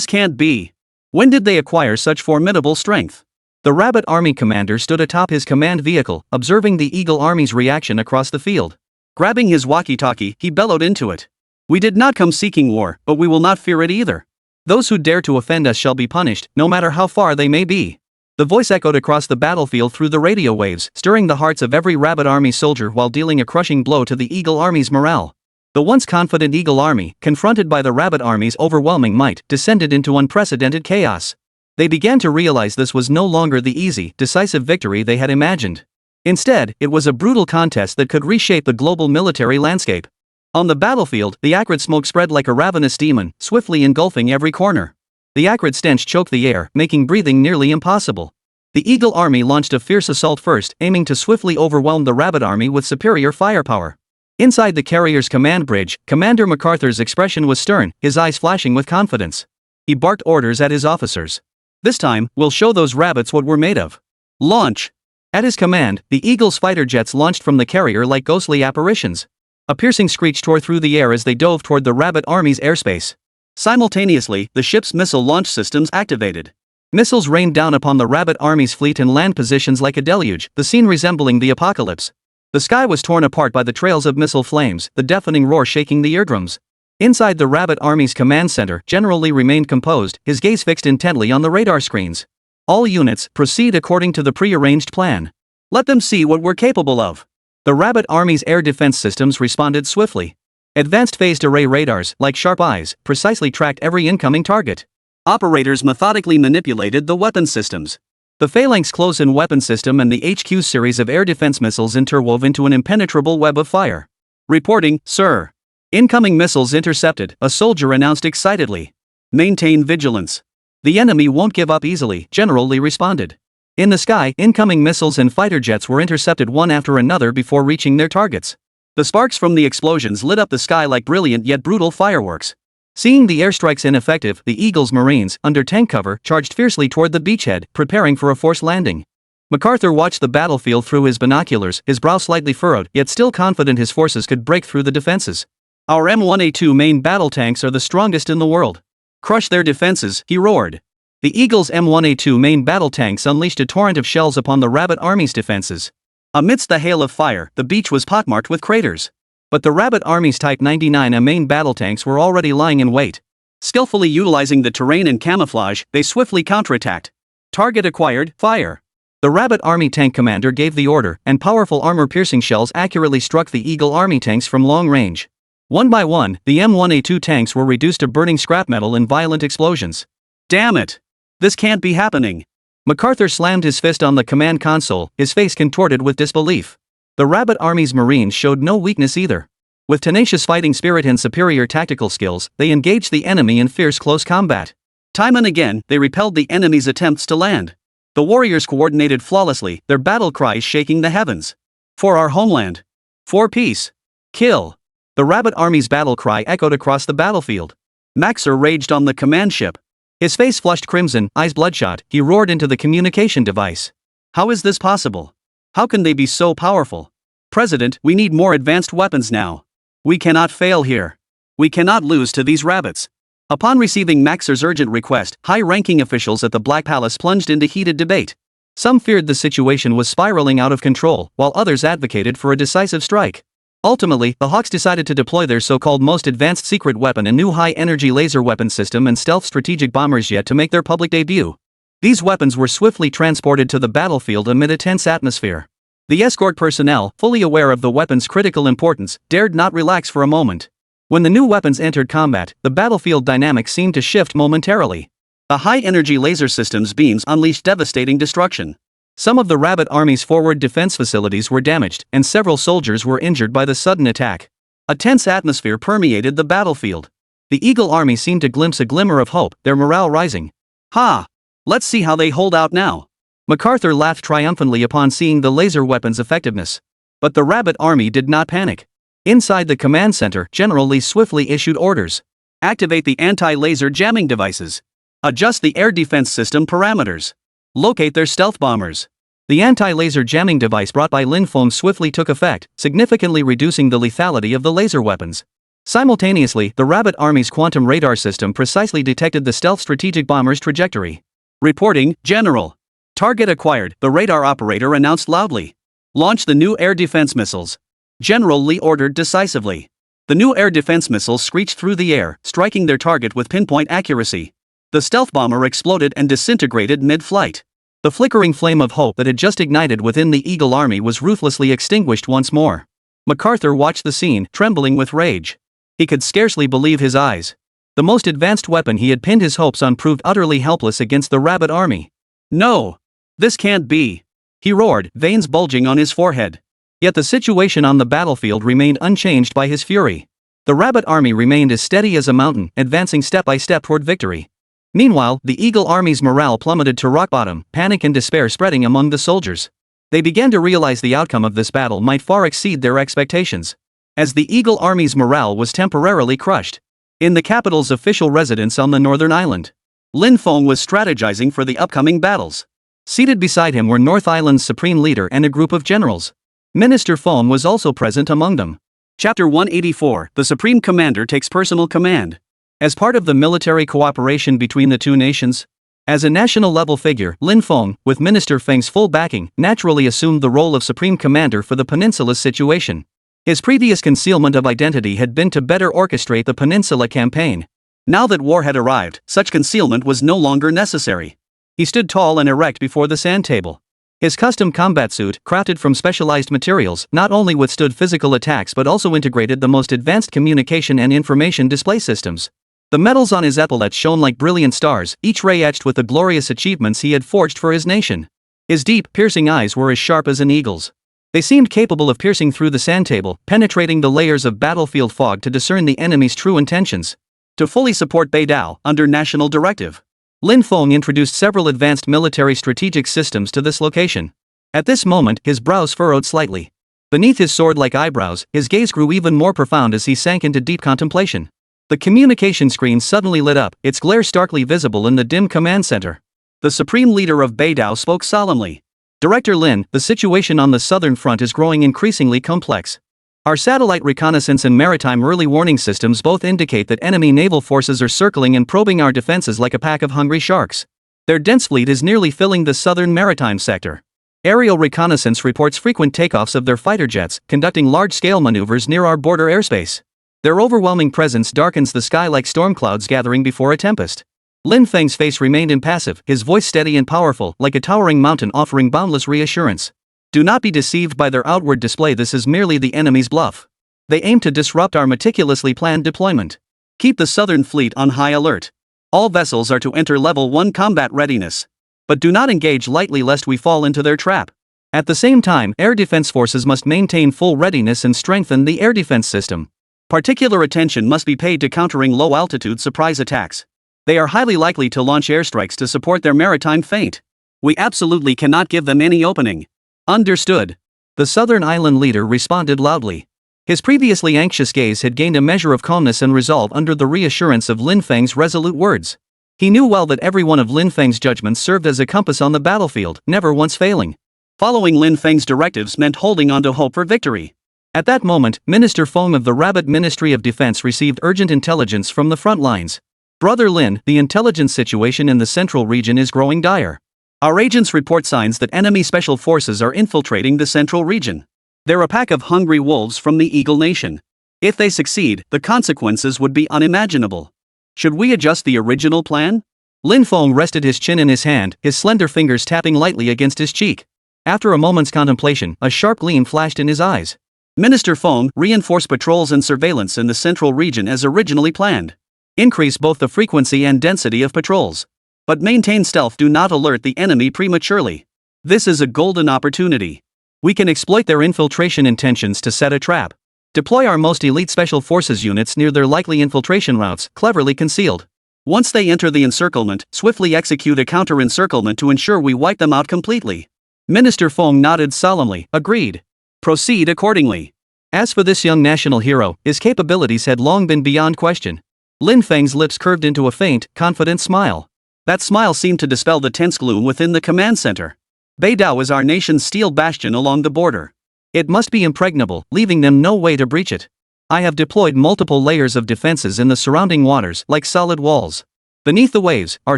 can't be. When did they acquire such formidable strength? The Rabbit Army commander stood atop his command vehicle, observing the Eagle Army's reaction across the field. Grabbing his walkie-talkie, he bellowed into it. "We did not come seeking war, but we will not fear it either. Those who dare to offend us shall be punished, no matter how far they may be." The voice echoed across the battlefield through the radio waves, stirring the hearts of every Rabbit Army soldier while dealing a crushing blow to the Eagle Army's morale. The once confident Eagle Army, confronted by the Rabbit Army's overwhelming might, descended into unprecedented chaos. They began to realize this was no longer the easy, decisive victory they had imagined. Instead, it was a brutal contest that could reshape the global military landscape. On the battlefield, the acrid smoke spread like a ravenous demon, swiftly engulfing every corner. The acrid stench choked the air, making breathing nearly impossible. The Eagle Army launched a fierce assault first, aiming to swiftly overwhelm the Rabbit Army with superior firepower. Inside the carrier's command bridge, Commander MacArthur's expression was stern, his eyes flashing with confidence. He barked orders at his officers. "This time, we'll show those rabbits what we're made of. Launch!" At his command, the Eagle's fighter jets launched from the carrier like ghostly apparitions. A piercing screech tore through the air as they dove toward the Rabbit Army's airspace. Simultaneously, the ship's missile launch systems activated. Missiles rained down upon the Rabbit Army's fleet and land positions like a deluge, the scene resembling the apocalypse. The sky was torn apart by the trails of missile flames, the deafening roar shaking the eardrums. Inside the Rabbit Army's command center, General Lee remained composed, his gaze fixed intently on the radar screens. "All units, proceed according to the pre-arranged plan. Let them see what we're capable of." The Rabbit Army's air defense systems responded swiftly. Advanced phased array radars, like sharp eyes, precisely tracked every incoming target. Operators methodically manipulated the weapon systems. The Phalanx close-in weapon system and the HQ series of air defense missiles interwove into an impenetrable web of fire. "Reporting, sir. Incoming missiles intercepted," a soldier announced excitedly. "Maintain vigilance. The enemy won't give up easily," General Lee responded. In the sky, incoming missiles and fighter jets were intercepted one after another before reaching their targets. The sparks from the explosions lit up the sky like brilliant yet brutal fireworks. Seeing the airstrikes ineffective, the Eagle's Marines, under tank cover, charged fiercely toward the beachhead, preparing for a forced landing. MacArthur watched the battlefield through his binoculars, his brow slightly furrowed, yet still confident his forces could break through the defenses. "Our M1A2 main battle tanks are the strongest in the world. Crush their defenses," he roared. The Eagle's M1A2 main battle tanks unleashed a torrent of shells upon the Rabbit Army's defenses. Amidst the hail of fire, the beach was pockmarked with craters. But the Rabbit Army's Type 99A main battle tanks were already lying in wait. Skillfully utilizing the terrain and camouflage, they swiftly counterattacked. Target acquired, fire. The Rabbit Army tank commander gave the order, and powerful armor-piercing shells accurately struck the Eagle Army tanks from long range. One by one, the M1A2 tanks were reduced to burning scrap metal in violent explosions. "Damn it! This can't be happening." MacArthur slammed his fist on the command console, his face contorted with disbelief. The Rabbit Army's Marines showed no weakness either. With tenacious fighting spirit and superior tactical skills, they engaged the enemy in fierce close combat. Time and again, they repelled the enemy's attempts to land. The warriors coordinated flawlessly, their battle cries shaking the heavens. "For our homeland! For peace! Kill!" The Rabbit Army's battle cry echoed across the battlefield. Maxer raged on the command ship. His face flushed crimson, eyes bloodshot, he roared into the communication device. "How is this possible? How can they be so powerful? President, we need more advanced weapons now. We cannot fail here. We cannot lose to these rabbits." Upon receiving Maxer's urgent request, high-ranking officials at the Black Palace plunged into heated debate. Some feared the situation was spiraling out of control, while others advocated for a decisive strike. Ultimately, the Hawks decided to deploy their so-called most advanced secret weapon, a new high-energy laser weapon system and stealth strategic bombers jet, to make their public debut. These weapons were swiftly transported to the battlefield amid a tense atmosphere. The escort personnel, fully aware of the weapon's critical importance, dared not relax for a moment. When the new weapons entered combat, the battlefield dynamics seemed to shift momentarily. The high-energy laser system's beams unleashed devastating destruction. Some of the Rabbit Army's forward defense facilities were damaged, and several soldiers were injured by the sudden attack. A tense atmosphere permeated the battlefield. The Eagle Army seemed to glimpse a glimmer of hope, their morale rising. "Ha! Let's see how they hold out now." MacArthur laughed triumphantly upon seeing the laser weapon's effectiveness. But the Rabbit Army did not panic. Inside the command center, General Lee swiftly issued orders. "Activate the anti-laser jamming devices. Adjust the air defense system parameters. Locate their stealth bombers." The anti-laser jamming device brought by Lin Feng swiftly took effect, significantly reducing the lethality of the laser weapons. Simultaneously, the Rabbit Army's quantum radar system precisely detected the stealth strategic bomber's trajectory. "Reporting, General. Target acquired," the radar operator announced loudly. "Launch the new air defense missiles." General Lee ordered decisively. The new air defense missiles screeched through the air, striking their target with pinpoint accuracy. The stealth bomber exploded and disintegrated mid-flight. The flickering flame of hope that had just ignited within the Eagle Army was ruthlessly extinguished once more. MacArthur watched the scene, trembling with rage. He could scarcely believe his eyes. The most advanced weapon he had pinned his hopes on proved utterly helpless against the Rabbit Army. "No! This can't be!" he roared, veins bulging on his forehead. Yet the situation on the battlefield remained unchanged by his fury. The Rabbit Army remained as steady as a mountain, advancing step by step toward victory. Meanwhile, the Eagle Army's morale plummeted to rock bottom, panic and despair spreading among the soldiers. They began to realize the outcome of this battle might far exceed their expectations. As the Eagle Army's morale was temporarily crushed. In the capital's official residence on the northern island, Lin Feng was strategizing for the upcoming battles. Seated beside him were North Island's supreme leader and a group of generals. Minister Feng was also present among them. Chapter 184, The Supreme Commander Takes Personal Command. As part of the military cooperation between the two nations, as a national-level figure, Lin Feng, with Minister Feng's full backing, naturally assumed the role of Supreme Commander for the peninsula's situation. His previous concealment of identity had been to better orchestrate the peninsula campaign. Now that war had arrived, such concealment was no longer necessary. He stood tall and erect before the sand table. His custom combat suit, crafted from specialized materials, not only withstood physical attacks but also integrated the most advanced communication and information display systems. The medals on his epaulets shone like brilliant stars, each ray etched with the glorious achievements he had forged for his nation. His deep, piercing eyes were as sharp as an eagle's. They seemed capable of piercing through the sand table, penetrating the layers of battlefield fog to discern the enemy's true intentions. To fully support Beidao, under national directive, Lin Feng introduced several advanced military strategic systems to this location. At this moment, his brows furrowed slightly. Beneath his sword-like eyebrows, his gaze grew even more profound as he sank into deep contemplation. The communication screen suddenly lit up, its glare starkly visible in the dim command center. The supreme leader of Beidao spoke solemnly. Director Lin, the situation on the southern front is growing increasingly complex. Our satellite reconnaissance and maritime early warning systems both indicate that enemy naval forces are circling and probing our defenses like a pack of hungry sharks. Their dense fleet is nearly filling the southern maritime sector. Aerial reconnaissance reports frequent takeoffs of their fighter jets, conducting large-scale maneuvers near our border airspace. Their overwhelming presence darkens the sky like storm clouds gathering before a tempest. Lin Feng's face remained impassive, his voice steady and powerful, like a towering mountain offering boundless reassurance. Do not be deceived by their outward display, this is merely the enemy's bluff. They aim to disrupt our meticulously planned deployment. Keep the southern fleet on high alert. All vessels are to enter level 1 combat readiness. But do not engage lightly lest we fall into their trap. At the same time, air defense forces must maintain full readiness and strengthen the air defense system. Particular attention must be paid to countering low-altitude surprise attacks. They are highly likely to launch airstrikes to support their maritime feint. We absolutely cannot give them any opening. Understood. The southern island leader responded loudly. His previously anxious gaze had gained a measure of calmness and resolve under the reassurance of Lin Feng's resolute words. He knew well that every one of Lin Feng's judgments served as a compass on the battlefield, never once failing. Following Lin Feng's directives meant holding on to hope for victory. At that moment, Minister Feng of the Rabbit Ministry of Defense received urgent intelligence from the front lines. Brother Lin, the intelligence situation in the central region is growing dire. Our agents report signs that enemy special forces are infiltrating the central region. They're a pack of hungry wolves from the Eagle Nation. If they succeed, the consequences would be unimaginable. Should we adjust the original plan? Lin Feng rested his chin in his hand, his slender fingers tapping lightly against his cheek. After a moment's contemplation, a sharp gleam flashed in his eyes. Minister Feng, reinforce patrols and surveillance in the central region as originally planned. Increase both the frequency and density of patrols. But maintain stealth, do not alert the enemy prematurely. This is a golden opportunity. We can exploit their infiltration intentions to set a trap. Deploy our most elite special forces units near their likely infiltration routes, cleverly concealed. Once they enter the encirclement, swiftly execute a counter-encirclement to ensure we wipe them out completely. Minister Feng nodded solemnly, agreed. Proceed accordingly. As for this young national hero, his capabilities had long been beyond question. Lin Feng's lips curved into a faint, confident smile. That smile seemed to dispel the tense gloom within the command center. Beidao is our nation's steel bastion along the border. It must be impregnable, leaving them no way to breach it. I have deployed multiple layers of defenses in the surrounding waters, like solid walls. Beneath the waves, our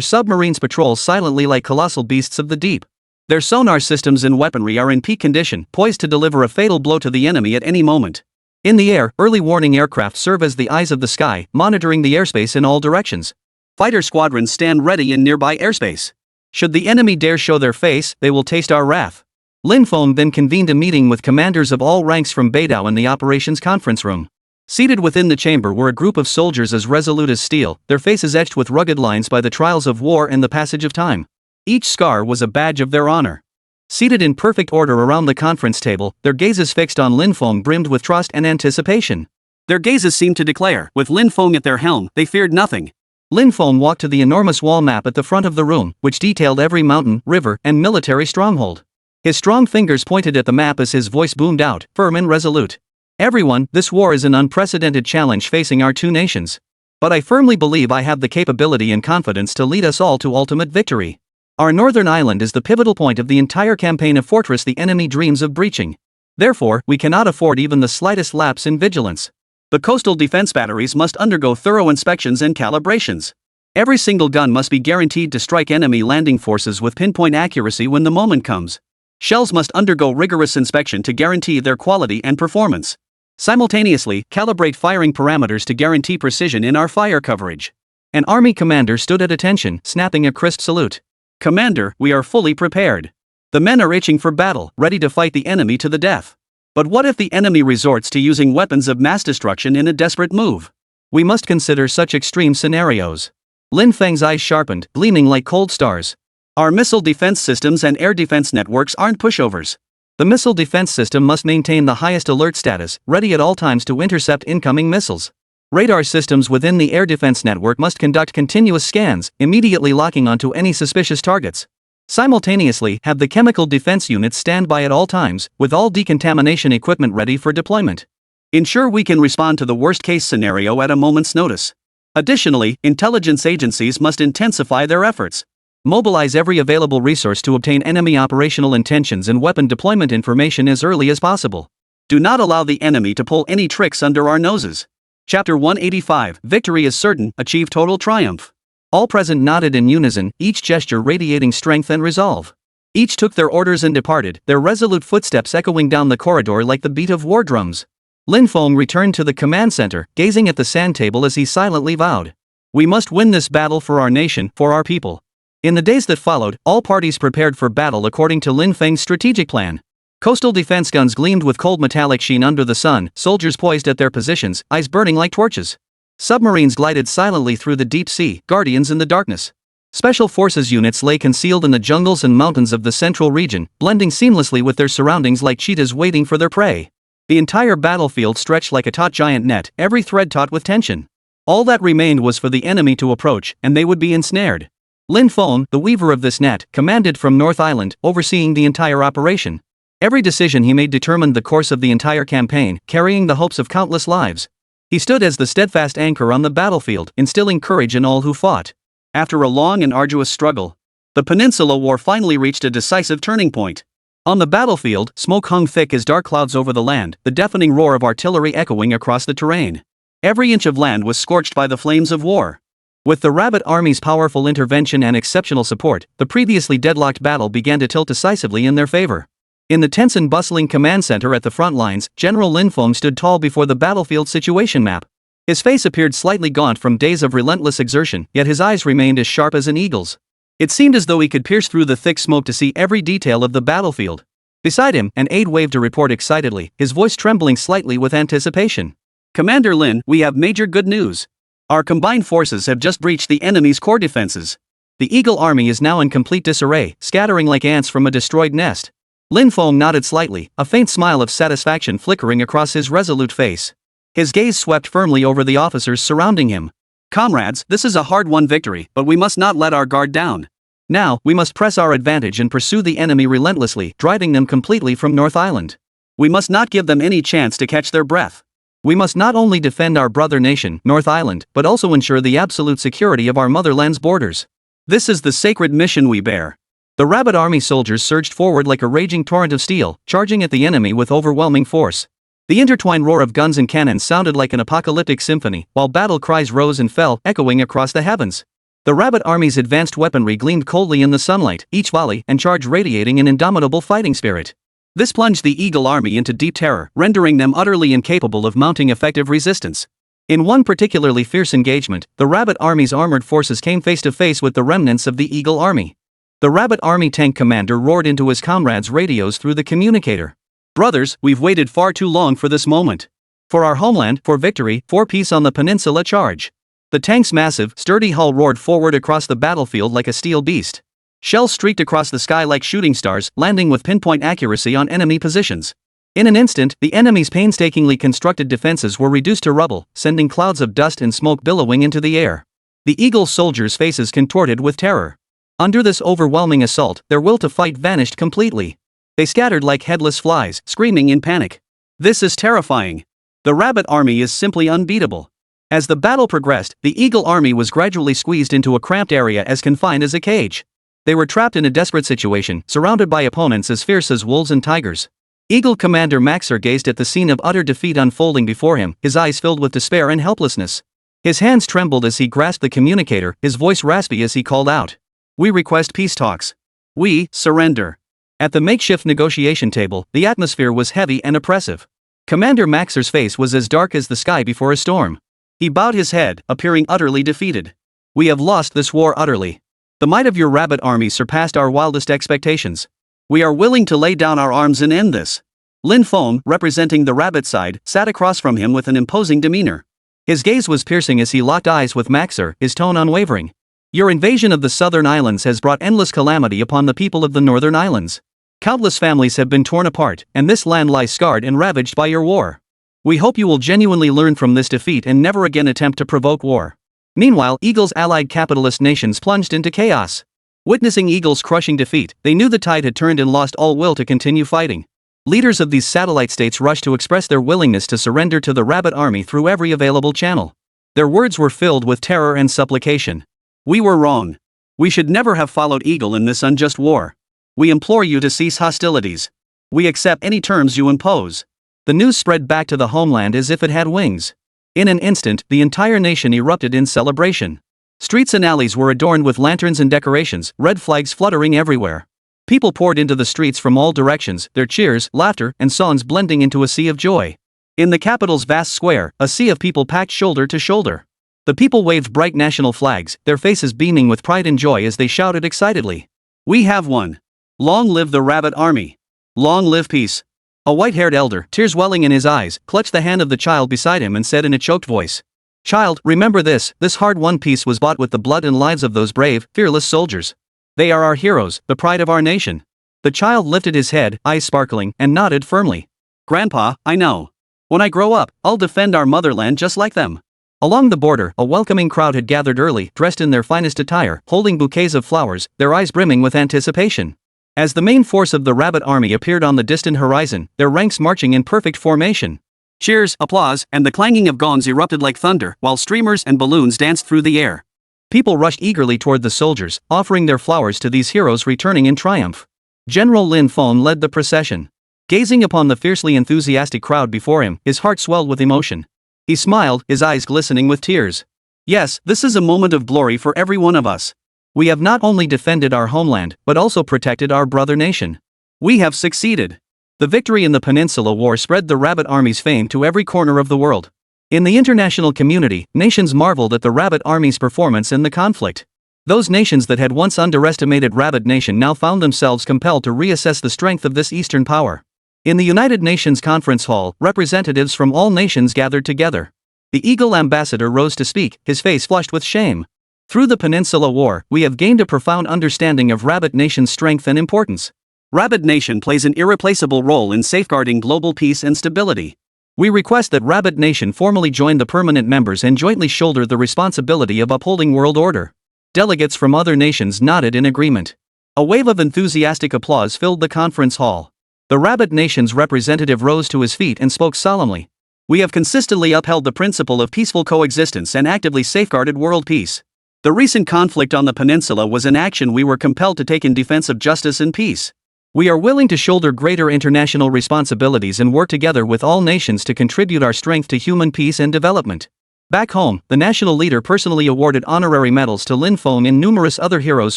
submarines patrol silently like colossal beasts of the deep. Their sonar systems and weaponry are in peak condition, poised to deliver a fatal blow to the enemy at any moment. In the air, early warning aircraft serve as the eyes of the sky, monitoring the airspace in all directions. Fighter squadrons stand ready in nearby airspace. Should the enemy dare show their face, they will taste our wrath. Lin Feng then convened a meeting with commanders of all ranks from Beidao in the operations conference room. Seated within the chamber were a group of soldiers as resolute as steel, their faces etched with rugged lines by the trials of war and the passage of time. Each scar was a badge of their honor. Seated in perfect order around the conference table, their gazes fixed on Lin Feng brimmed with trust and anticipation. Their gazes seemed to declare, with Lin Feng at their helm, they feared nothing. Lin Feng walked to the enormous wall map at the front of the room, which detailed every mountain, river, and military stronghold. His strong fingers pointed at the map as his voice boomed out, firm and resolute. Everyone, this war is an unprecedented challenge facing our two nations. But I firmly believe I have the capability and confidence to lead us all to ultimate victory. Our northern island is the pivotal point of the entire campaign, a fortress the enemy dreams of breaching. Therefore, we cannot afford even the slightest lapse in vigilance. The coastal defense batteries must undergo thorough inspections and calibrations. Every single gun must be guaranteed to strike enemy landing forces with pinpoint accuracy when the moment comes. Shells must undergo rigorous inspection to guarantee their quality and performance. Simultaneously, calibrate firing parameters to guarantee precision in our fire coverage. An army commander stood at attention, snapping a crisp salute. Commander, we are fully prepared. The men are itching for battle, ready to fight the enemy to the death. But what if the enemy resorts to using weapons of mass destruction in a desperate move? We must consider such extreme scenarios. Lin Feng's eyes sharpened, gleaming like cold stars. Our missile defense systems and air defense networks aren't pushovers. The missile defense system must maintain the highest alert status, ready at all times to intercept incoming missiles. Radar systems within the air defense network must conduct continuous scans, immediately locking onto any suspicious targets. Simultaneously, have the chemical defense units stand by at all times, with all decontamination equipment ready for deployment. Ensure we can respond to the worst-case scenario at a moment's notice. Additionally, intelligence agencies must intensify their efforts. Mobilize every available resource to obtain enemy operational intentions and weapon deployment information as early as possible. Do not allow the enemy to pull any tricks under our noses. Chapter 185, Victory is certain, achieve total triumph. All present nodded in unison, each gesture radiating strength and resolve. Each took their orders and departed, their resolute footsteps echoing down the corridor like the beat of war drums. Lin Feng returned to the command center, gazing at the sand table as he silently vowed. We must win this battle for our nation, for our people. In the days that followed, all parties prepared for battle according to Lin Feng's strategic plan. Coastal defense guns gleamed with cold metallic sheen under the sun, soldiers poised at their positions, eyes burning like torches. Submarines glided silently through the deep sea, guardians in the darkness. Special forces units lay concealed in the jungles and mountains of the central region, blending seamlessly with their surroundings like cheetahs waiting for their prey. The entire battlefield stretched like a taut giant net, every thread taut with tension. All that remained was for the enemy to approach, and they would be ensnared. Lin Feng, the weaver of this net, commanded from North Island, overseeing the entire operation. Every decision he made determined the course of the entire campaign, carrying the hopes of countless lives. He stood as the steadfast anchor on the battlefield, instilling courage in all who fought. After a long and arduous struggle, the Peninsula War finally reached a decisive turning point. On the battlefield, smoke hung thick as dark clouds over the land, the deafening roar of artillery echoing across the terrain. Every inch of land was scorched by the flames of war. With the Rabbit Army's powerful intervention and exceptional support, the previously deadlocked battle began to tilt decisively in their favor. In the tense and bustling command center at the front lines, General Lin Feng stood tall before the battlefield situation map. His face appeared slightly gaunt from days of relentless exertion, yet his eyes remained as sharp as an eagle's. It seemed as though he could pierce through the thick smoke to see every detail of the battlefield. Beside him, an aide waved a report excitedly, his voice trembling slightly with anticipation. Commander Lin, we have major good news. Our combined forces have just breached the enemy's core defenses. The Eagle Army is now in complete disarray, scattering like ants from a destroyed nest. Lin Feng nodded slightly, a faint smile of satisfaction flickering across his resolute face. His gaze swept firmly over the officers surrounding him. Comrades, this is a hard-won victory, but we must not let our guard down. Now, we must press our advantage and pursue the enemy relentlessly, driving them completely from North Island. We must not give them any chance to catch their breath. We must not only defend our brother nation, North Island, but also ensure the absolute security of our motherland's borders. This is the sacred mission we bear. The Rabbit Army soldiers surged forward like a raging torrent of steel, charging at the enemy with overwhelming force. The intertwined roar of guns and cannons sounded like an apocalyptic symphony, while battle cries rose and fell, echoing across the heavens. The Rabbit Army's advanced weaponry gleamed coldly in the sunlight, each volley and charge radiating an indomitable fighting spirit. This plunged the Eagle Army into deep terror, rendering them utterly incapable of mounting effective resistance. In one particularly fierce engagement, the Rabbit Army's armored forces came face to face with the remnants of the Eagle Army. The Rabbit Army tank commander roared into his comrades' radios through the communicator. Brothers, we've waited far too long for this moment. For our homeland, for victory, for peace on the peninsula, charge. The tank's massive, sturdy hull roared forward across the battlefield like a steel beast. Shells streaked across the sky like shooting stars, landing with pinpoint accuracy on enemy positions. In an instant, the enemy's painstakingly constructed defenses were reduced to rubble, sending clouds of dust and smoke billowing into the air. The Eagle soldiers' faces contorted with terror. Under this overwhelming assault, their will to fight vanished completely. They scattered like headless flies, screaming in panic. This is terrifying. The rabbit army is simply unbeatable. As the battle progressed, the Eagle army was gradually squeezed into a cramped area as confined as a cage. They were trapped in a desperate situation, surrounded by opponents as fierce as wolves and tigers. Eagle Commander Maxer gazed at the scene of utter defeat unfolding before him, his eyes filled with despair and helplessness. His hands trembled as he grasped the communicator, his voice raspy as he called out. "We request peace talks. We surrender." At the makeshift negotiation table, the atmosphere was heavy and oppressive. Commander Maxer's face was as dark as the sky before a storm. He bowed his head, appearing utterly defeated. "We have lost this war utterly. The might of your rabbit army surpassed our wildest expectations. We are willing to lay down our arms and end this." Lin Feng, representing the rabbit side, sat across from him with an imposing demeanor. His gaze was piercing as he locked eyes with Maxer, his tone unwavering. "Your invasion of the southern islands has brought endless calamity upon the people of the northern islands. Countless families have been torn apart, and this land lies scarred and ravaged by your war. We hope you will genuinely learn from this defeat and never again attempt to provoke war." Meanwhile, Eagle's allied capitalist nations plunged into chaos. Witnessing Eagle's crushing defeat, they knew the tide had turned and lost all will to continue fighting. Leaders of these satellite states rushed to express their willingness to surrender to the rabbit army through every available channel. Their words were filled with terror and supplication. "We were wrong. We should never have followed Eagle in this unjust war. We implore you to cease hostilities. We accept any terms you impose." The news spread back to the homeland as if it had wings. In an instant, the entire nation erupted in celebration. Streets and alleys were adorned with lanterns and decorations, red flags fluttering everywhere. People poured into the streets from all directions, their cheers, laughter, and songs blending into a sea of joy. In the capital's vast square, a sea of people packed shoulder to shoulder. The people waved bright national flags, their faces beaming with pride and joy as they shouted excitedly. "We have won! Long live the rabbit army! Long live peace!" A white-haired elder, tears welling in his eyes, clutched the hand of the child beside him and said in a choked voice, "Child, remember this hard-won peace was bought with the blood and lives of those brave, fearless soldiers. They are our heroes, the pride of our nation." The child lifted his head, eyes sparkling, and nodded firmly. "Grandpa, I know. When I grow up, I'll defend our motherland just like them." Along the border, a welcoming crowd had gathered early, dressed in their finest attire, holding bouquets of flowers, their eyes brimming with anticipation. As the main force of the rabbit army appeared on the distant horizon, their ranks marching in perfect formation. Cheers, applause, and the clanging of gongs erupted like thunder, while streamers and balloons danced through the air. People rushed eagerly toward the soldiers, offering their flowers to these heroes returning in triumph. General Lin Feng led the procession. Gazing upon the fiercely enthusiastic crowd before him, his heart swelled with emotion. He smiled, his eyes glistening with tears. "Yes, this is a moment of glory for every one of us. We have not only defended our homeland, but also protected our brother nation. We have succeeded." The victory in the Peninsula War spread the rabbit army's fame to every corner of the world. In the international community, nations marveled at the rabbit army's performance in the conflict. Those nations that had once underestimated Rabbit Nation now found themselves compelled to reassess the strength of this Eastern power. In the United Nations Conference Hall, representatives from all nations gathered together. The Eagle ambassador rose to speak, his face flushed with shame. "Through the Peninsula War, we have gained a profound understanding of Rabbit Nation's strength and importance. Rabbit Nation plays an irreplaceable role in safeguarding global peace and stability. We request that Rabbit Nation formally join the permanent members and jointly shoulder the responsibility of upholding world order." Delegates from other nations nodded in agreement. A wave of enthusiastic applause filled the conference hall. The Rabbit Nation's representative rose to his feet and spoke solemnly. "We have consistently upheld the principle of peaceful coexistence and actively safeguarded world peace. The recent conflict on the peninsula was an action we were compelled to take in defense of justice and peace. We are willing to shoulder greater international responsibilities and work together with all nations to contribute our strength to human peace and development." Back home, the national leader personally awarded honorary medals to Lin Feng and numerous other heroes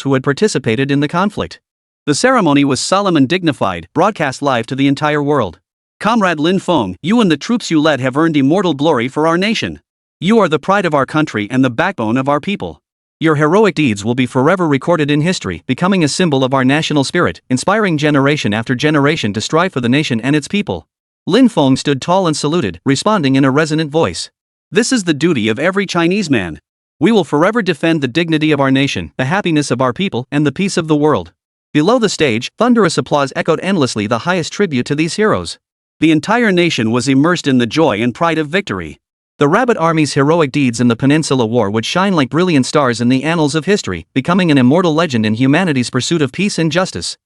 who had participated in the conflict. The ceremony was solemn and dignified, broadcast live to the entire world. "Comrade Lin Feng, you and the troops you led have earned immortal glory for our nation. You are the pride of our country and the backbone of our people. Your heroic deeds will be forever recorded in history, becoming a symbol of our national spirit, inspiring generation after generation to strive for the nation and its people." Lin Feng stood tall and saluted, responding in a resonant voice. "This is the duty of every Chinese man. We will forever defend the dignity of our nation, the happiness of our people, and the peace of the world." Below the stage, thunderous applause echoed endlessly, the highest tribute to these heroes. The entire nation was immersed in the joy and pride of victory. The Rabbit Army's heroic deeds in the Peninsula War would shine like brilliant stars in the annals of history, becoming an immortal legend in humanity's pursuit of peace and justice.